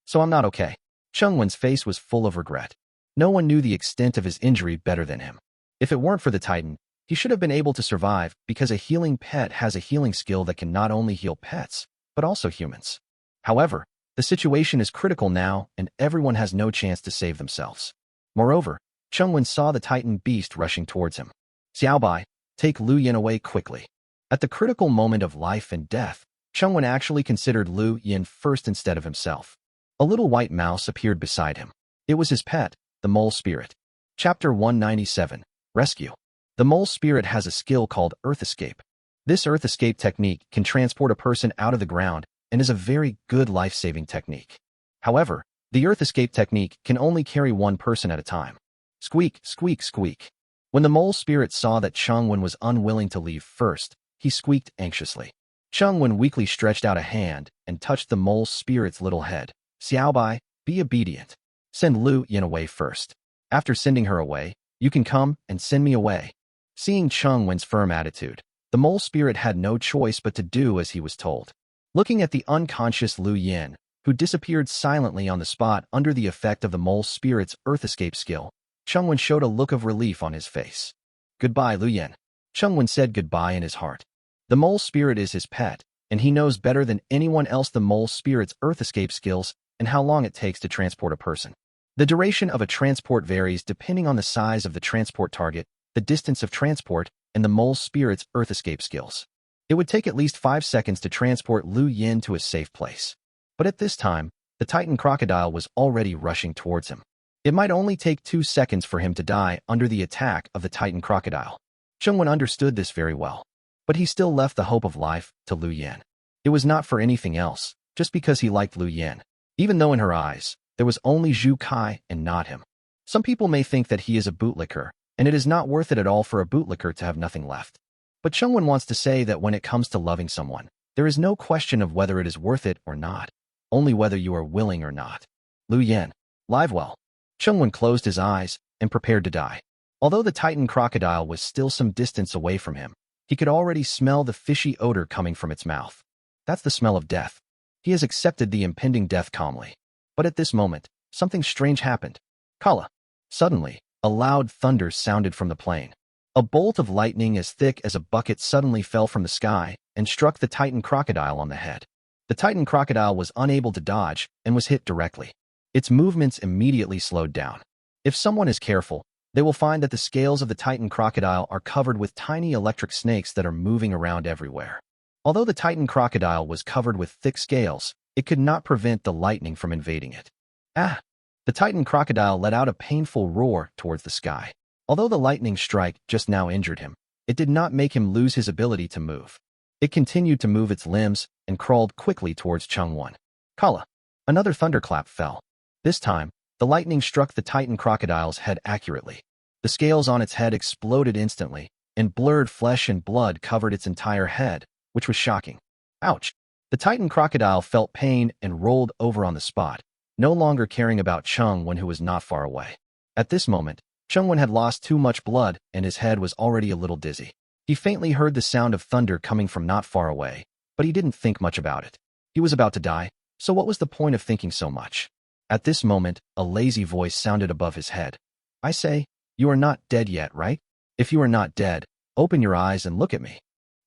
So I'm not okay. Chengwen's face was full of regret. No one knew the extent of his injury better than him. If it weren't for the Titan, he should have been able to survive because a healing pet has a healing skill that can not only heal pets, but also humans. However, the situation is critical now and everyone has no chance to save themselves. Moreover, Chengwen saw the Titan beast rushing towards him. Xiaobai, take Liu Yan away quickly. At the critical moment of life and death, Chengwen actually considered Liu Yan first instead of himself. A little white mouse appeared beside him. It was his pet, the mole spirit. Chapter 197, Rescue. The mole spirit has a skill called Earth Escape. This Earth Escape technique can transport a person out of the ground and is a very good life-saving technique. However, the Earth Escape technique can only carry one person at a time. Squeak, squeak, squeak. When the mole spirit saw that Chengwen was unwilling to leave first, he squeaked anxiously. Chengwen weakly stretched out a hand and touched the mole spirit's little head. Xiaobai, be obedient. Send Liu Yan away first. After sending her away, you can come and send me away. Seeing Chengwen's firm attitude, the mole spirit had no choice but to do as he was told. Looking at the unconscious Liu Yan, who disappeared silently on the spot under the effect of the mole spirit's Earth Escape skill, Chengwen showed a look of relief on his face. Goodbye, Liu Yan. Chengwen said goodbye in his heart. The mole spirit is his pet, and he knows better than anyone else the mole spirit's Earth Escape skills and how long it takes to transport a person. The duration of a transport varies depending on the size of the transport target, the distance of transport, and the mole spirit's Earth Escape skills. It would take at least 5 seconds to transport Liu Yan to a safe place. But at this time, the Titan crocodile was already rushing towards him. It might only take 2 seconds for him to die under the attack of the Titan crocodile. Chengwen understood this very well. But he still left the hope of life to Liu Yan. It was not for anything else, just because he liked Liu Yan. Even though in her eyes, there was only Zhu Kai and not him. Some people may think that he is a bootlicker, and it is not worth it at all for a bootlicker to have nothing left. But Chengwen wants to say that when it comes to loving someone, there is no question of whether it is worth it or not, only whether you are willing or not. Liu Yan, live well. Chengwen closed his eyes and prepared to die. Although the Titan crocodile was still some distance away from him, he could already smell the fishy odor coming from its mouth. That's the smell of death. He has accepted the impending death calmly. But at this moment, something strange happened. Kala. Suddenly, a loud thunder sounded from the plain. A bolt of lightning as thick as a bucket suddenly fell from the sky and struck the Titan crocodile on the head. The Titan crocodile was unable to dodge and was hit directly. Its movements immediately slowed down. If someone is careful, they will find that the scales of the Titan crocodile are covered with tiny electric snakes that are moving around everywhere. Although the Titan crocodile was covered with thick scales, it could not prevent the lightning from invading it. Ah! The Titan crocodile let out a painful roar towards the sky. Although the lightning strike just now injured him, it did not make him lose his ability to move. It continued to move its limbs and crawled quickly towards Chengwen. Kala. Another thunderclap fell. This time, the lightning struck the Titan crocodile's head accurately. The scales on its head exploded instantly, and blurred flesh and blood covered its entire head, which was shocking. Ouch! The Titan crocodile felt pain and rolled over on the spot, no longer caring about Chengwen, who was not far away. At this moment, Chengwen had lost too much blood and his head was already a little dizzy. He faintly heard the sound of thunder coming from not far away, but he didn't think much about it. He was about to die, so what was the point of thinking so much? At this moment, a lazy voice sounded above his head. I say, you are not dead yet, right? If you are not dead, open your eyes and look at me.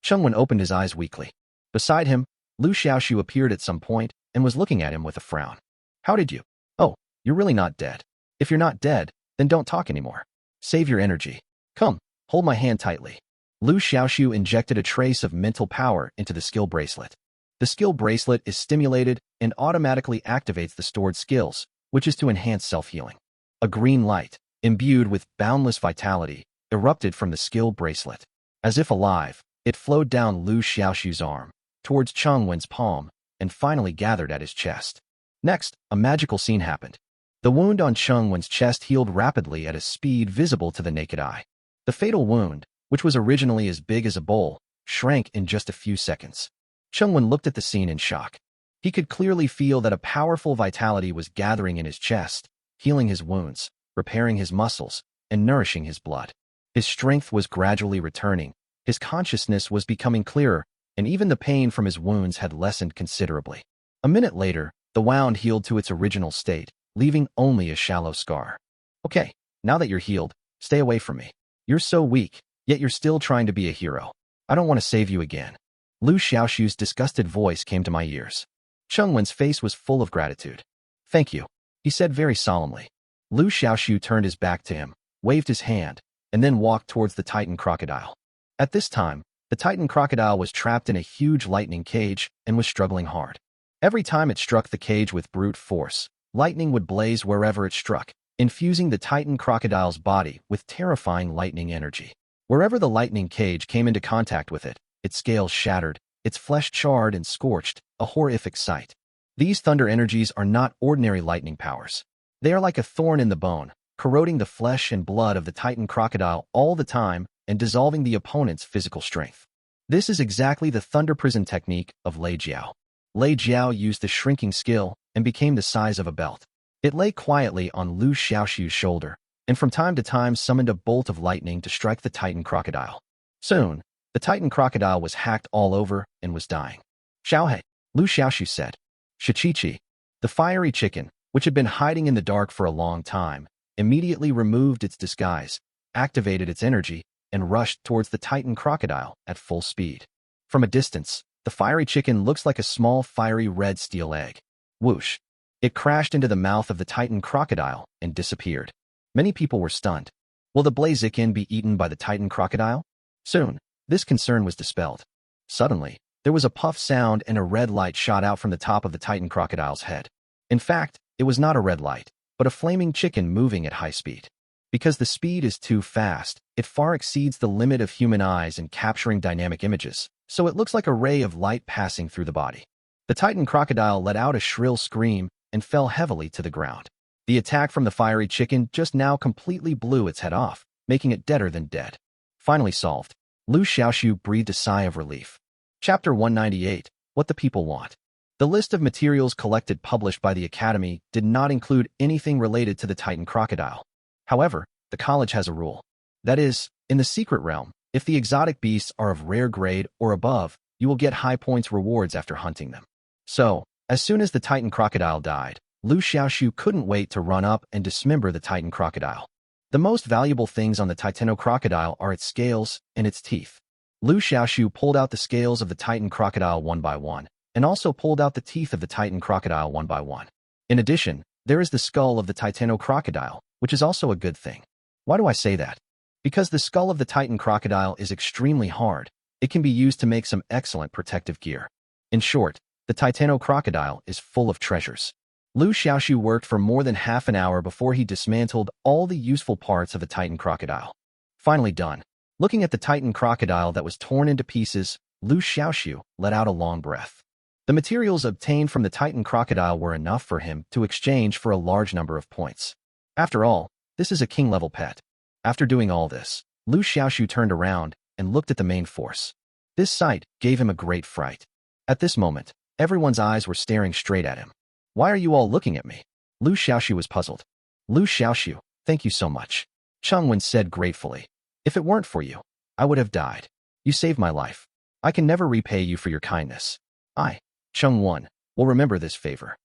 Chengwen opened his eyes weakly. Beside him, Liu Xiaoxu appeared at some point and was looking at him with a frown. How did you? Oh, you're really not dead. If you're not dead, then don't talk anymore. Save your energy. Come, hold my hand tightly. Liu Xiaoxu injected a trace of mental power into the skill bracelet. The skill bracelet is stimulated and automatically activates the stored skills, which is to enhance self-healing. A green light, imbued with boundless vitality, erupted from the skill bracelet. As if alive, it flowed down Liu Xiaoxu's arm, towards Chengwen's palm, and finally gathered at his chest. Next, a magical scene happened. The wound on Chengwen's chest healed rapidly at a speed visible to the naked eye. The fatal wound, which was originally as big as a bowl, shrank in just a few seconds. Chengwen looked at the scene in shock. He could clearly feel that a powerful vitality was gathering in his chest, healing his wounds, repairing his muscles, and nourishing his blood. His strength was gradually returning, his consciousness was becoming clearer, and even the pain from his wounds had lessened considerably. A minute later, the wound healed to its original state, leaving only a shallow scar. Okay, now that you're healed, stay away from me. You're so weak, yet you're still trying to be a hero. I don't want to save you again. Liu Xiaoxu's disgusted voice came to my ears. Chengwen's face was full of gratitude. Thank you, he said very solemnly. Liu Xiaoxu turned his back to him, waved his hand, and then walked towards the Titan crocodile. At this time, the Titan crocodile was trapped in a huge lightning cage and was struggling hard. Every time it struck the cage with brute force, lightning would blaze wherever it struck, infusing the Titan crocodile's body with terrifying lightning energy. Wherever the lightning cage came into contact with it, its scales shattered, its flesh charred and scorched, a horrific sight. These thunder energies are not ordinary lightning powers. They are like a thorn in the bone, corroding the flesh and blood of the Titan crocodile all the time and dissolving the opponent's physical strength. This is exactly the thunder prison technique of Lei Jiao. Lei Jiao used the shrinking skill and became the size of a belt. It lay quietly on Liu Xiaoxu's shoulder, and from time to time summoned a bolt of lightning to strike the Titan crocodile. Soon, the Titan crocodile was hacked all over and was dying. Xiaohei, Liu Xiaoxu said. Shichichi, the fiery chicken, which had been hiding in the dark for a long time, immediately removed its disguise, activated its energy, and rushed towards the Titan crocodile at full speed. From a distance, the fiery chicken looks like a small fiery red steel egg. Whoosh! It crashed into the mouth of the Titan crocodile and disappeared. Many people were stunned. Will the Blaziken be eaten by the Titan crocodile? Soon, this concern was dispelled. Suddenly, there was a puff sound and a red light shot out from the top of the Titan crocodile's head. In fact, it was not a red light, but a flaming chicken moving at high speed. Because the speed is too fast, it far exceeds the limit of human eyes in capturing dynamic images, so it looks like a ray of light passing through the body. The Titan crocodile let out a shrill scream and fell heavily to the ground. The attack from the fiery chicken just now completely blew its head off, making it deader than dead. Finally solved, Liu Xiaoxu breathed a sigh of relief. Chapter 198, What the People Want. The list of materials collected published by the Academy did not include anything related to the Titan crocodile. However, the college has a rule. That is, in the secret realm, if the exotic beasts are of rare grade or above, you will get high points rewards after hunting them. So, as soon as the Titan crocodile died, Liu Xiaoxu couldn't wait to run up and dismember the Titan crocodile. The most valuable things on the Titano crocodile are its scales and its teeth. Liu Xiaoxu pulled out the scales of the Titan crocodile one by one, and also pulled out the teeth of the Titan crocodile one by one. In addition, there is the skull of the Titano crocodile, which is also a good thing. Why do I say that? Because the skull of the Titan crocodile is extremely hard. It can be used to make some excellent protective gear. In short, the Titano crocodile is full of treasures. Liu Xiaoxu worked for more than half an hour before he dismantled all the useful parts of the Titan crocodile. Finally done. Looking at the Titan crocodile that was torn into pieces, Liu Xiaoxu let out a long breath. The materials obtained from the Titan crocodile were enough for him to exchange for a large number of points. After all, this is a king-level pet. After doing all this, Liu Xiaoxu turned around and looked at the main force. This sight gave him a great fright. At this moment, everyone's eyes were staring straight at him. Why are you all looking at me? Liu Xiaoxu was puzzled. Liu Xiaoxu, thank you so much. Chengwen said gratefully. If it weren't for you, I would have died. You saved my life. I can never repay you for your kindness. I, Chengwen, will remember this favor.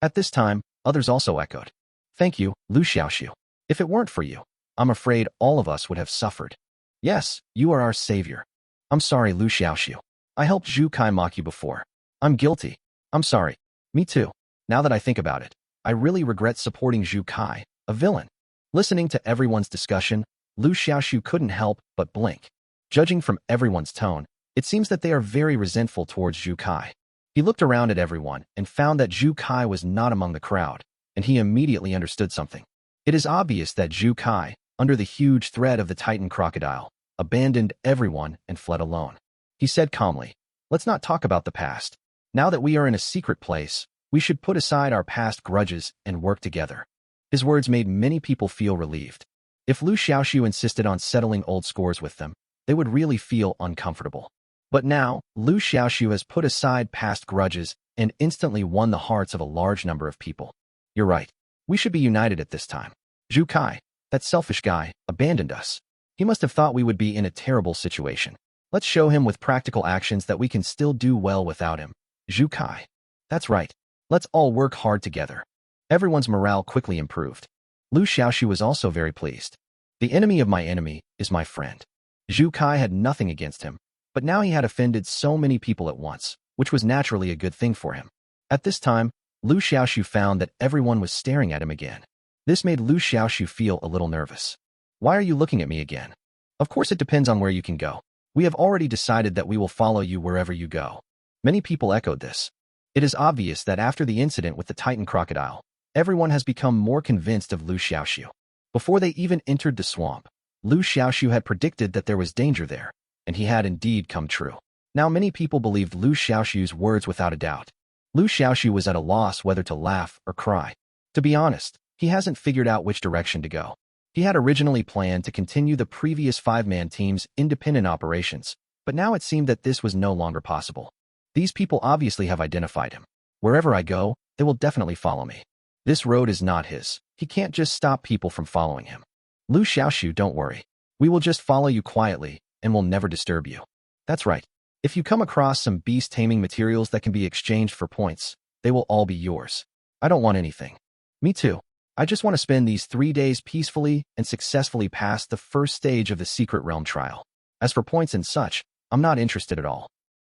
At this time, others also echoed. Thank you, Liu Xiaoxu. If it weren't for you, I'm afraid all of us would have suffered. Yes, you are our savior. I'm sorry, Liu Xiaoxu. I helped Zhu Kai mock you before. I'm guilty. I'm sorry. Me too. Now that I think about it, I really regret supporting Zhu Kai, a villain. Listening to everyone's discussion, Liu Xiaoxu couldn't help but blink. Judging from everyone's tone, it seems that they are very resentful towards Zhu Kai. He looked around at everyone and found that Zhu Kai was not among the crowd, and he immediately understood something. It is obvious that Zhu Kai, under the huge threat of the Titan crocodile, abandoned everyone and fled alone. He said calmly, "Let's not talk about the past. Now that we are in a secret place, we should put aside our past grudges and work together." His words made many people feel relieved. If Liu Xiaoxu insisted on settling old scores with them, they would really feel uncomfortable. But now, Liu Xiaoxu has put aside past grudges and instantly won the hearts of a large number of people. You're right. We should be united at this time. Zhu Kai, that selfish guy, abandoned us. He must have thought we would be in a terrible situation. Let's show him with practical actions that we can still do well without him. Zhu Kai. That's right. Let's all work hard together. Everyone's morale quickly improved. Liu Xiaoxu was also very pleased. The enemy of my enemy is my friend. Zhu Kai had nothing against him, but now he had offended so many people at once, which was naturally a good thing for him. At this time, Liu Xiaoxu found that everyone was staring at him again. This made Liu Xiaoxu feel a little nervous. Why are you looking at me again? Of course it depends on where you can go. We have already decided that we will follow you wherever you go. Many people echoed this. It is obvious that after the incident with the Titan crocodile, everyone has become more convinced of Liu Xiaoxu. Before they even entered the swamp, Liu Xiaoxu had predicted that there was danger there, and he had indeed come true. Now many people believed Liu Xiaoxu's words without a doubt. Liu Xiaoxu was at a loss whether to laugh or cry. To be honest, he hasn't figured out which direction to go. He had originally planned to continue the previous five-man team's independent operations, but now it seemed that this was no longer possible. These people obviously have identified him. Wherever I go, they will definitely follow me. This road is not his. He can't just stop people from following him. Liu Xiaoxu, don't worry. We will just follow you quietly and will never disturb you. That's right. If you come across some beast taming materials that can be exchanged for points, they will all be yours. I don't want anything. Me too. I just want to spend these 3 days peacefully and successfully past the first stage of the secret realm trial. As for points and such, I'm not interested at all.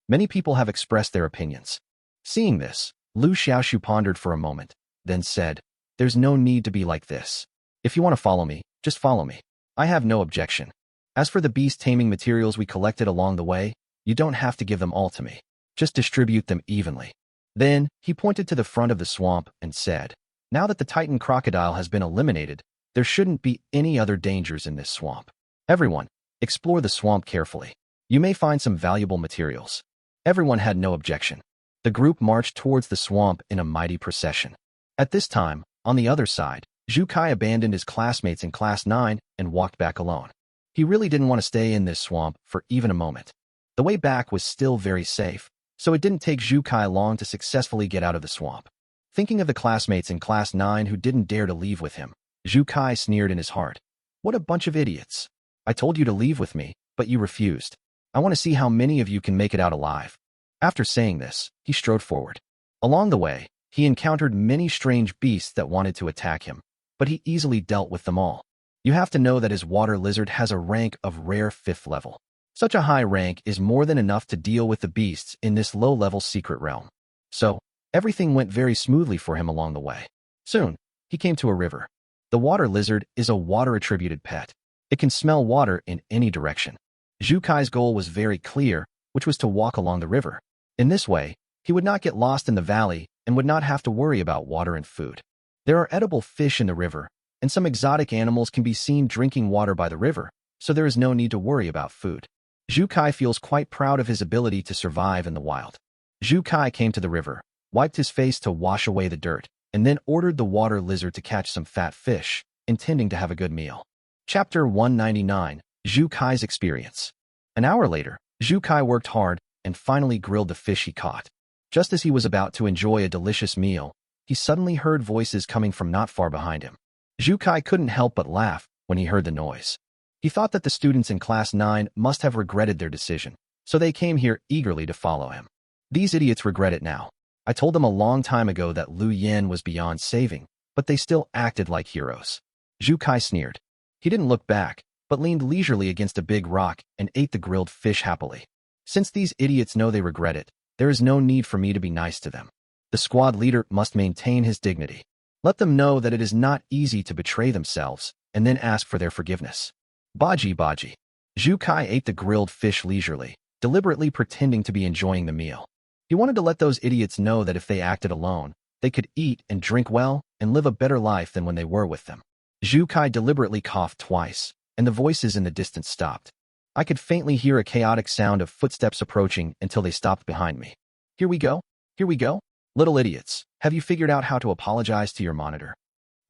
Many people have expressed their opinions. Seeing this, Liu Xiaoxu pondered for a moment, then said, "There's no need to be like this. If you want to follow me, just follow me. I have no objection. As for the beast taming materials we collected along the way, you don't have to give them all to me. Just distribute them evenly." Then, he pointed to the front of the swamp and said, "Now that the Titan crocodile has been eliminated, there shouldn't be any other dangers in this swamp. Everyone, explore the swamp carefully. You may find some valuable materials." Everyone had no objection. The group marched towards the swamp in a mighty procession. At this time, on the other side, Zhu Kai abandoned his classmates in Class 9 and walked back alone. He really didn't want to stay in this swamp for even a moment. The way back was still very safe, so it didn't take Zhu Kai long to successfully get out of the swamp. Thinking of the classmates in Class 9 who didn't dare to leave with him, Zhu Kai sneered in his heart. What a bunch of idiots. I told you to leave with me, but you refused. I want to see how many of you can make it out alive. After saying this, he strode forward. Along the way, he encountered many strange beasts that wanted to attack him, but he easily dealt with them all. You have to know that his water lizard has a rank of rare 5th level. Such a high rank is more than enough to deal with the beasts in this low-level secret realm. So, everything went very smoothly for him along the way. Soon, he came to a river. The water lizard is a water-attributed pet. It can smell water in any direction. Zhu Kai's goal was very clear, which was to walk along the river. In this way, he would not get lost in the valley and would not have to worry about water and food. There are edible fish in the river, and some exotic animals can be seen drinking water by the river, so there is no need to worry about food. Zhu Kai feels quite proud of his ability to survive in the wild. Zhu Kai came to the river, wiped his face to wash away the dirt, and then ordered the water lizard to catch some fat fish, intending to have a good meal. Chapter 199, Zhu Kai's Experience. An hour later, Zhu Kai worked hard and finally grilled the fish he caught. Just as he was about to enjoy a delicious meal, he suddenly heard voices coming from not far behind him. Zhu Kai couldn't help but laugh when he heard the noise. He thought that the students in Class 9 must have regretted their decision, so they came here eagerly to follow him. These idiots regret it now.
I told them a long time ago that Liu Yan was beyond saving, but they still acted like heroes. Zhu Kai sneered. He didn't look back, but leaned leisurely against a big rock and ate the grilled fish happily. Since these idiots know they regret it, there is no need for me to be nice to them. The squad leader must maintain his dignity. Let them know that it is not easy to betray themselves, and then ask for their forgiveness. Baji Baji. Zhu Kai ate the grilled fish leisurely, deliberately pretending to be enjoying the meal. He wanted to let those idiots know that if they acted alone, they could eat and drink well and live a better life than when they were with them. Zhu Kai deliberately coughed twice, and the voices in the distance stopped. I could faintly hear a chaotic sound of footsteps approaching until they stopped behind me. Here we go. Here we go. Little idiots, have you figured out how to apologize to your monitor?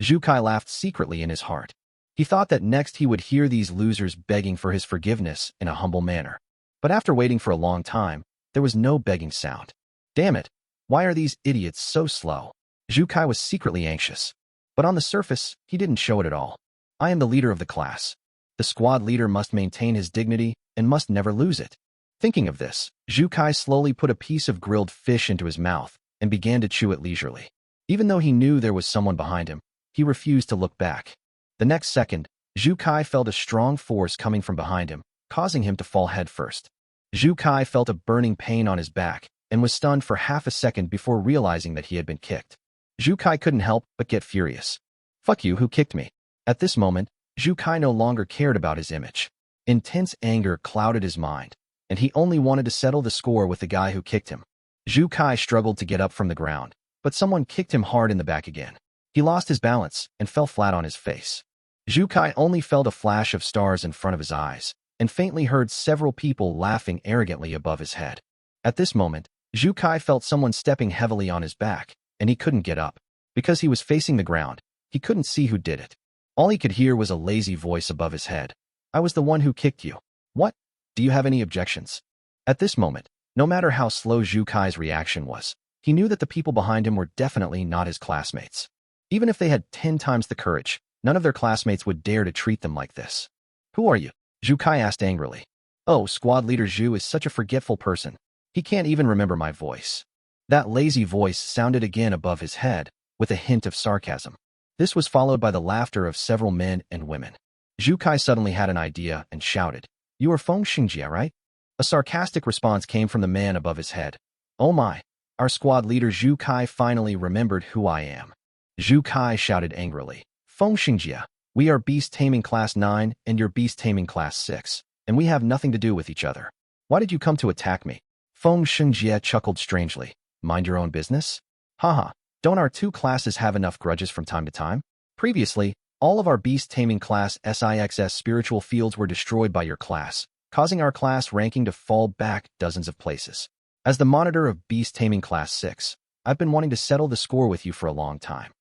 Zhu Kai laughed secretly in his heart. He thought that next he would hear these losers begging for his forgiveness in a humble manner. But after waiting for a long time, there was no begging sound. Damn it, why are these idiots so slow? Zhu Kai was secretly anxious. But on the surface, he didn't show it at all. I am the leader of the class. The squad leader must maintain his dignity and must never lose it. Thinking of this, Zhu Kai slowly put a piece of grilled fish into his mouth and began to chew it leisurely. Even though he knew there was someone behind him, he refused to look back. The next second, Zhu Kai felt a strong force coming from behind him, causing him to fall headfirst. Zhu Kai felt a burning pain on his back and was stunned for half a second before realizing that he had been kicked. Zhu Kai couldn't help but get furious. Fuck you, who kicked me? At this moment, Zhu Kai no longer cared about his image. Intense anger clouded his mind, and he only wanted to settle the score with the guy who kicked him. Zhu Kai struggled to get up from the ground, but someone kicked him hard in the back again. He lost his balance and fell flat on his face. Zhu Kai only felt a flash of stars in front of his eyes, and faintly heard several people laughing arrogantly above his head. At this moment, Zhu Kai felt someone stepping heavily on his back, and he couldn't get up. Because he was facing the ground, he couldn't see who did it. All he could hear was a lazy voice above his head. I was the one who kicked you. What? Do you have any objections? At this moment, no matter how slow Zhu Kai's reaction was, he knew that the people behind him were definitely not his classmates. Even if they had 10 times the courage, none of their classmates would dare to treat them like this. Who are you? Zhu Kai asked angrily. Oh, squad leader Zhu is such a forgetful person. He can't even remember my voice. That lazy voice sounded again above his head, with a hint of sarcasm. This was followed by the laughter of several men and women. Zhu Kai suddenly had an idea and shouted, You are Feng Xingjie, right? A sarcastic response came from the man above his head. Oh my, our squad leader Zhu Kai finally remembered who I am. Zhu Kai shouted angrily, Feng Xingjie, we are Beast Taming Class 9 and you're Beast Taming Class 6, and we have nothing to do with each other. Why did you come to attack me? Feng Xingjie chuckled strangely. Mind your own business? Haha, don't our two classes have enough grudges from time to time? Previously, all of our Beast Taming Class SIXS spiritual fields were destroyed by your class, causing our class ranking to fall back dozens of places. As the monitor of Beast Taming Class 6, I've been wanting to settle the score with you for a long time.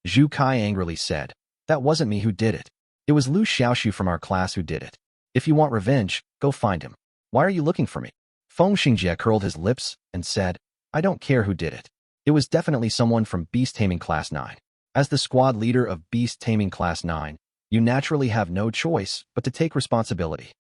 Zhu Kai angrily said, That wasn't me who did it. It was Liu Xiaoxu from our class who did it. If you want revenge, go find him. Why are you looking for me? Feng Xingjie curled his lips and said, I don't care who did it. It was definitely someone from Beast Taming Class 9. As the squad leader of Beast Taming Class 9, you naturally have no choice but to take responsibility.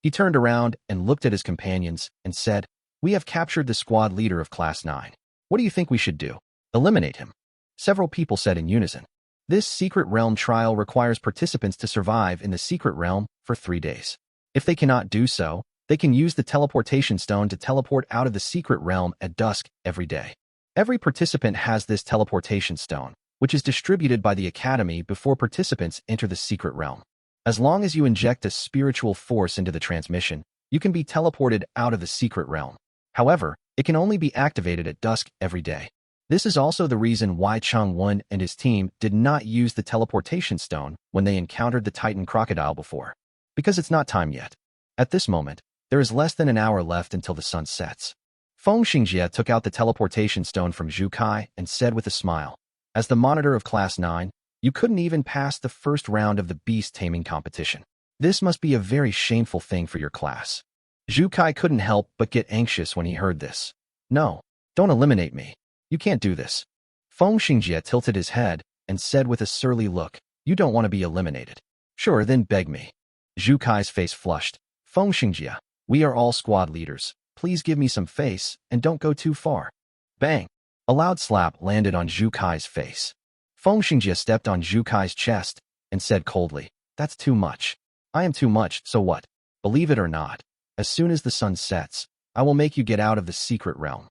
He turned around and looked at his companions and said, We have captured the squad leader of Class 9. What do you think we should do? Eliminate him. Several people said in unison. This secret realm trial requires participants to survive in the secret realm for 3 days. If they cannot do so, they can use the teleportation stone to teleport out of the secret realm at dusk every day. Every participant has this teleportation stone, which is distributed by the Academy before participants enter the secret realm. As long as you inject a spiritual force into the transmission, you can be teleported out of the secret realm. However, it can only be activated at dusk every day. This is also the reason why Changwon and his team did not use the teleportation stone when they encountered the Titan crocodile before. Because it's not time yet. At this moment, there is less than an hour left until the sun sets. Feng Xingjie took out the teleportation stone from Zhu Kai and said with a smile, As the monitor of Class 9, you couldn't even pass the first round of the beast taming competition. This must be a very shameful thing for your class. Zhu Kai couldn't help but get anxious when he heard this. No, don't eliminate me. You can't do this. Feng Xingjie tilted his head and said with a surly look, You don't want to be eliminated. Sure, then beg me. Zhu Kai's face flushed. Feng Xingjie, we are all squad leaders. Please give me some face and don't go too far. Bang!
A loud slap landed on Zhu Kai's face. Feng Xingjie stepped on Zhu Kai's chest and said coldly, "That's too much. I am too much, so what? Believe it or not, as soon as the sun sets, I will make you get out of the secret realm."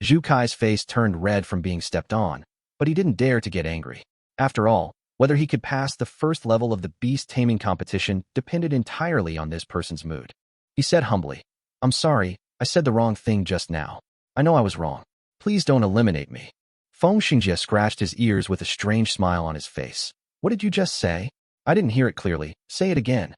Zhu Kai's face turned red from being stepped on, but he didn't dare to get angry. After all, whether he could pass the first level of the beast taming competition depended entirely on this person's mood. He said humbly, "I'm sorry, I said the wrong thing just now. I know I was wrong. Please don't eliminate me." Feng Xingjie scratched his ears with a strange smile on his face. "What did you just say? I didn't hear it clearly. Say it again."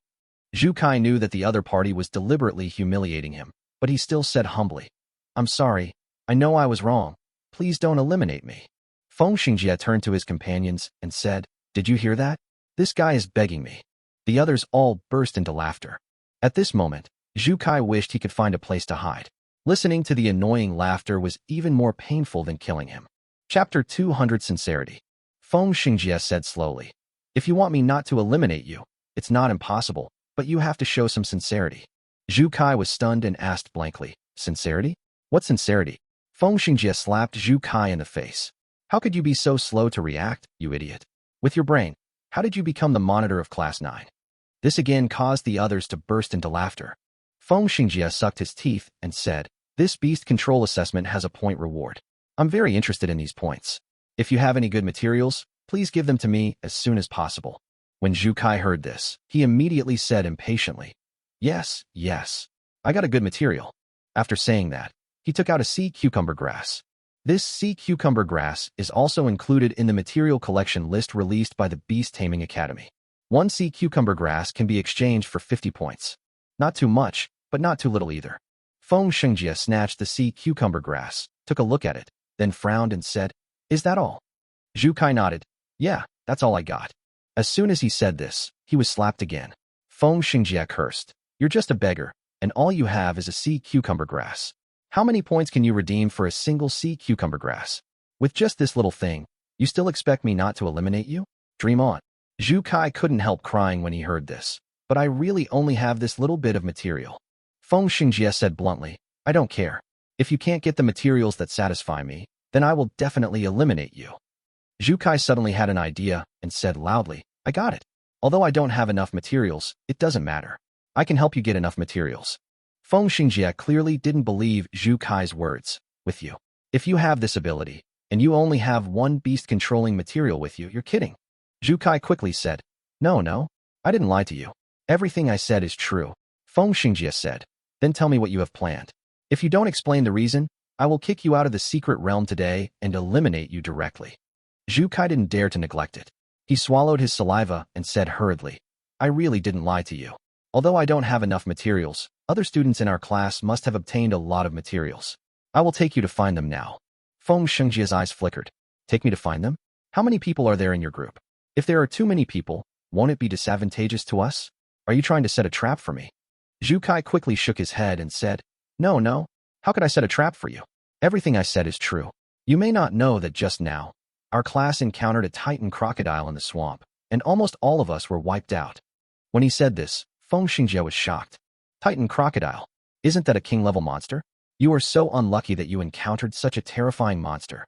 Zhu Kai knew that the other party was deliberately humiliating him, but he still said humbly, "I'm sorry. I know I was wrong. Please don't eliminate me." Feng Xingjie turned to his companions and said, "Did you hear that? This guy is begging me." The others all burst into laughter. At this moment, Zhu Kai wished he could find a place to hide. Listening to the annoying laughter was even more painful than killing him. Chapter 200 Sincerity. Feng Xingjie said slowly, "If you want me not to eliminate you, it's not impossible, but you have to show some sincerity." Zhu Kai was stunned and asked blankly, "Sincerity? What sincerity?" Feng Xingjie slapped Zhu Kai in the face. "How could you be so slow to react, you idiot? With your brain, how did you become the monitor of Class 9? This again caused the others to burst into laughter. Feng Xingjie sucked his teeth and said, "This beast control assessment has a point reward. I'm very interested in these points. If you have any good materials, please give them to me as soon as possible." When Zhu Kai heard this, he immediately said impatiently, Yes, I got a good material." After saying that, he took out a sea cucumber grass. This sea cucumber grass is also included in the material collection list released by the Beast Taming Academy. One sea cucumber grass can be exchanged for 50 points. Not too much, but not too little either. Feng Xingjie snatched the sea cucumber grass, took a look at it, then frowned and said, "Is that all?" Zhu Kai nodded. "Yeah, that's all I got." As soon as he said this, he was slapped again. Feng Xingjie cursed, "You're just a beggar, and all you have is a sea cucumber grass. How many points can you redeem for a single sea cucumber grass? With just this little thing, you still expect me not to eliminate you? Dream on." Zhu Kai couldn't help crying when he heard this, "But I really only have this little bit of material." Feng Xingjie said bluntly, "I don't care. If you can't get the materials that satisfy me, then I will definitely eliminate you." Zhu Kai suddenly had an idea and said loudly, "I got it. Although I don't have enough materials, it doesn't matter. I can help you get enough materials." Feng Xingjie clearly didn't believe Zhu Kai's words. "With you. If you have this ability, and you only have one beast-controlling material with you, you're kidding." Zhu Kai quickly said, No, I didn't lie to you. Everything I said is true." Feng Xingjie said, "Then tell me what you have planned. If you don't explain the reason, I will kick you out of the secret realm today and eliminate you directly." Zhu Kai didn't dare to neglect it. He swallowed his saliva and said hurriedly, "I really didn't lie to you. Although I don't have enough materials, other students in our class must have obtained a lot of materials. I will take you to find them now." Feng Xingjie's eyes flickered. "Take me to find them? How many people are there in your group? If there are too many people, won't it be disadvantageous to us? Are you trying to set a trap for me?" Zhu Kai quickly shook his head and said, No. How could I set a trap for you? Everything I said is true. You may not know that just now, our class encountered a titan crocodile in the swamp, and almost all of us were wiped out." When he said this, Feng Xingjie was shocked. "Titan crocodile? Isn't that a king-level monster? You are so unlucky that you encountered such a terrifying monster."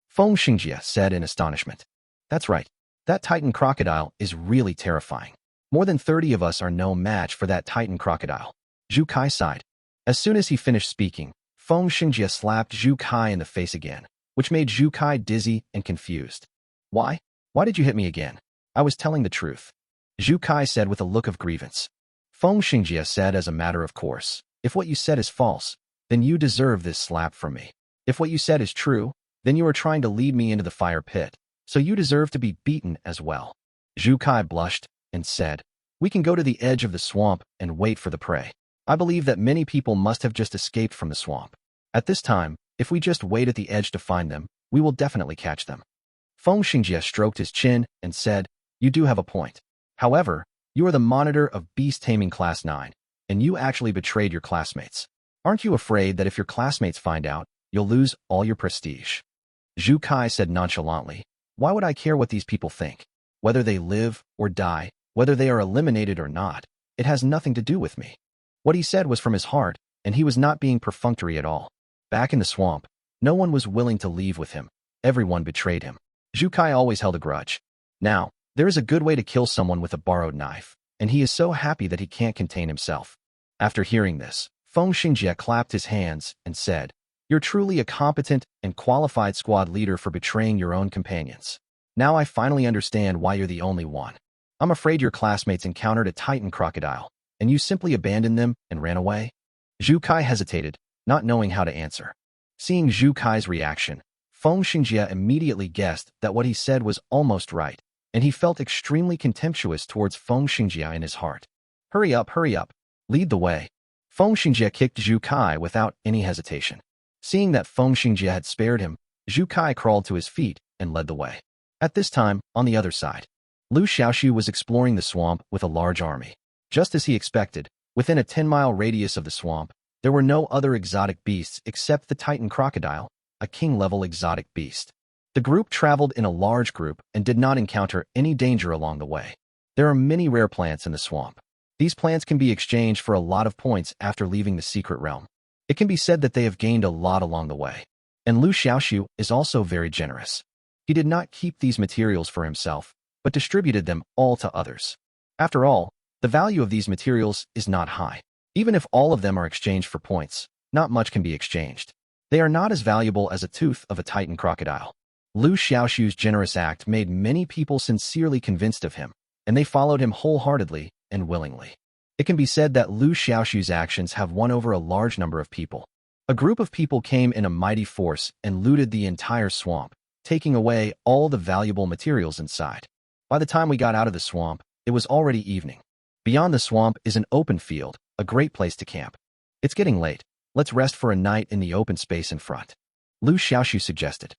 Feng Xingjie said in astonishment. "That's right. That titan crocodile is really terrifying. More than 30 of us are no match for that titan crocodile." Zhu Kai sighed. As soon as he finished speaking, Feng Xingjie slapped Zhu Kai in the face again, which made Zhu Kai dizzy and confused. Why did you hit me again? I was telling the truth." Zhu Kai said with a look of grievance. Feng Xingjie said as a matter of course, "If what you said is false, then you deserve this slap from me. If what you said is true, then you are trying to lead me into the fire pit, so you deserve to be beaten as well." Zhu Kai blushed and said, "We can go to the edge of the swamp and wait for the prey. I believe that many people must have just escaped from the swamp. At this time, if we just wait at the edge to find them, we will definitely catch them." Feng Xingjie stroked his chin and said, "You do have a point. However, you are the monitor of Beast Taming Class 9, and you actually betrayed your classmates. Aren't you afraid that if your classmates find out, you'll lose all your prestige?" Zhu Kai said nonchalantly, "Why would I care what these people think? Whether they live or die, whether they are eliminated or not, it has nothing to do with me." What he said was from his heart, and he was not being perfunctory at all. Back in the swamp, No one was willing to leave with him. Everyone betrayed him. Zhu Kai always held a grudge. Now, there is a good way to kill someone with a borrowed knife, and he is so happy that he can't contain himself. After hearing this, Feng Xingjie clapped his hands and said, "You're truly a competent and qualified squad leader for betraying your own companions. Now I finally understand why you're the only one. I'm afraid your classmates encountered a titan crocodile, and you simply abandoned them and ran away?" Zhu Kai hesitated, not knowing how to answer. Seeing Zhu Kai's reaction, Feng Xingjie immediately guessed that what he said was almost right, and he felt extremely contemptuous towards Feng Xingjie in his heart. Hurry up, lead the way." Feng Xingjie kicked Zhu Kai without any hesitation. Seeing that Feng Xingjie had spared him, Zhu Kai crawled to his feet and led the way. At this time, on the other side, Liu Xiaoxu was exploring the swamp with a large army. Just as he expected, within a 10-mile radius of the swamp, there were no other exotic beasts except the Titan crocodile, a king-level exotic beast. The group traveled in a large group and did not encounter any danger along the way. There are many rare plants in the swamp. These plants can be exchanged for a lot of points after leaving the secret realm. It can be said that they have gained a lot along the way. And Liu Xiaoxu is also very generous. He did not keep these materials for himself, but distributed them all to others. After all, the value of these materials is not high. Even if all of them are exchanged for points, not much can be exchanged. They are not as valuable as a tooth of a Titan crocodile. Liu Xiaoxu's generous act made many people sincerely convinced of him, and they followed him wholeheartedly and willingly. It can be said that Liu Xiaoxu's actions have won over a large number of people. A group of people came in a mighty force and looted the entire swamp, taking away all the valuable materials inside. By the time we got out of the swamp, it was already evening. Beyond the swamp is an open field, a great place to camp. It's getting late. Let's rest for a night in the open space in front. Liu Xiaoxu suggested.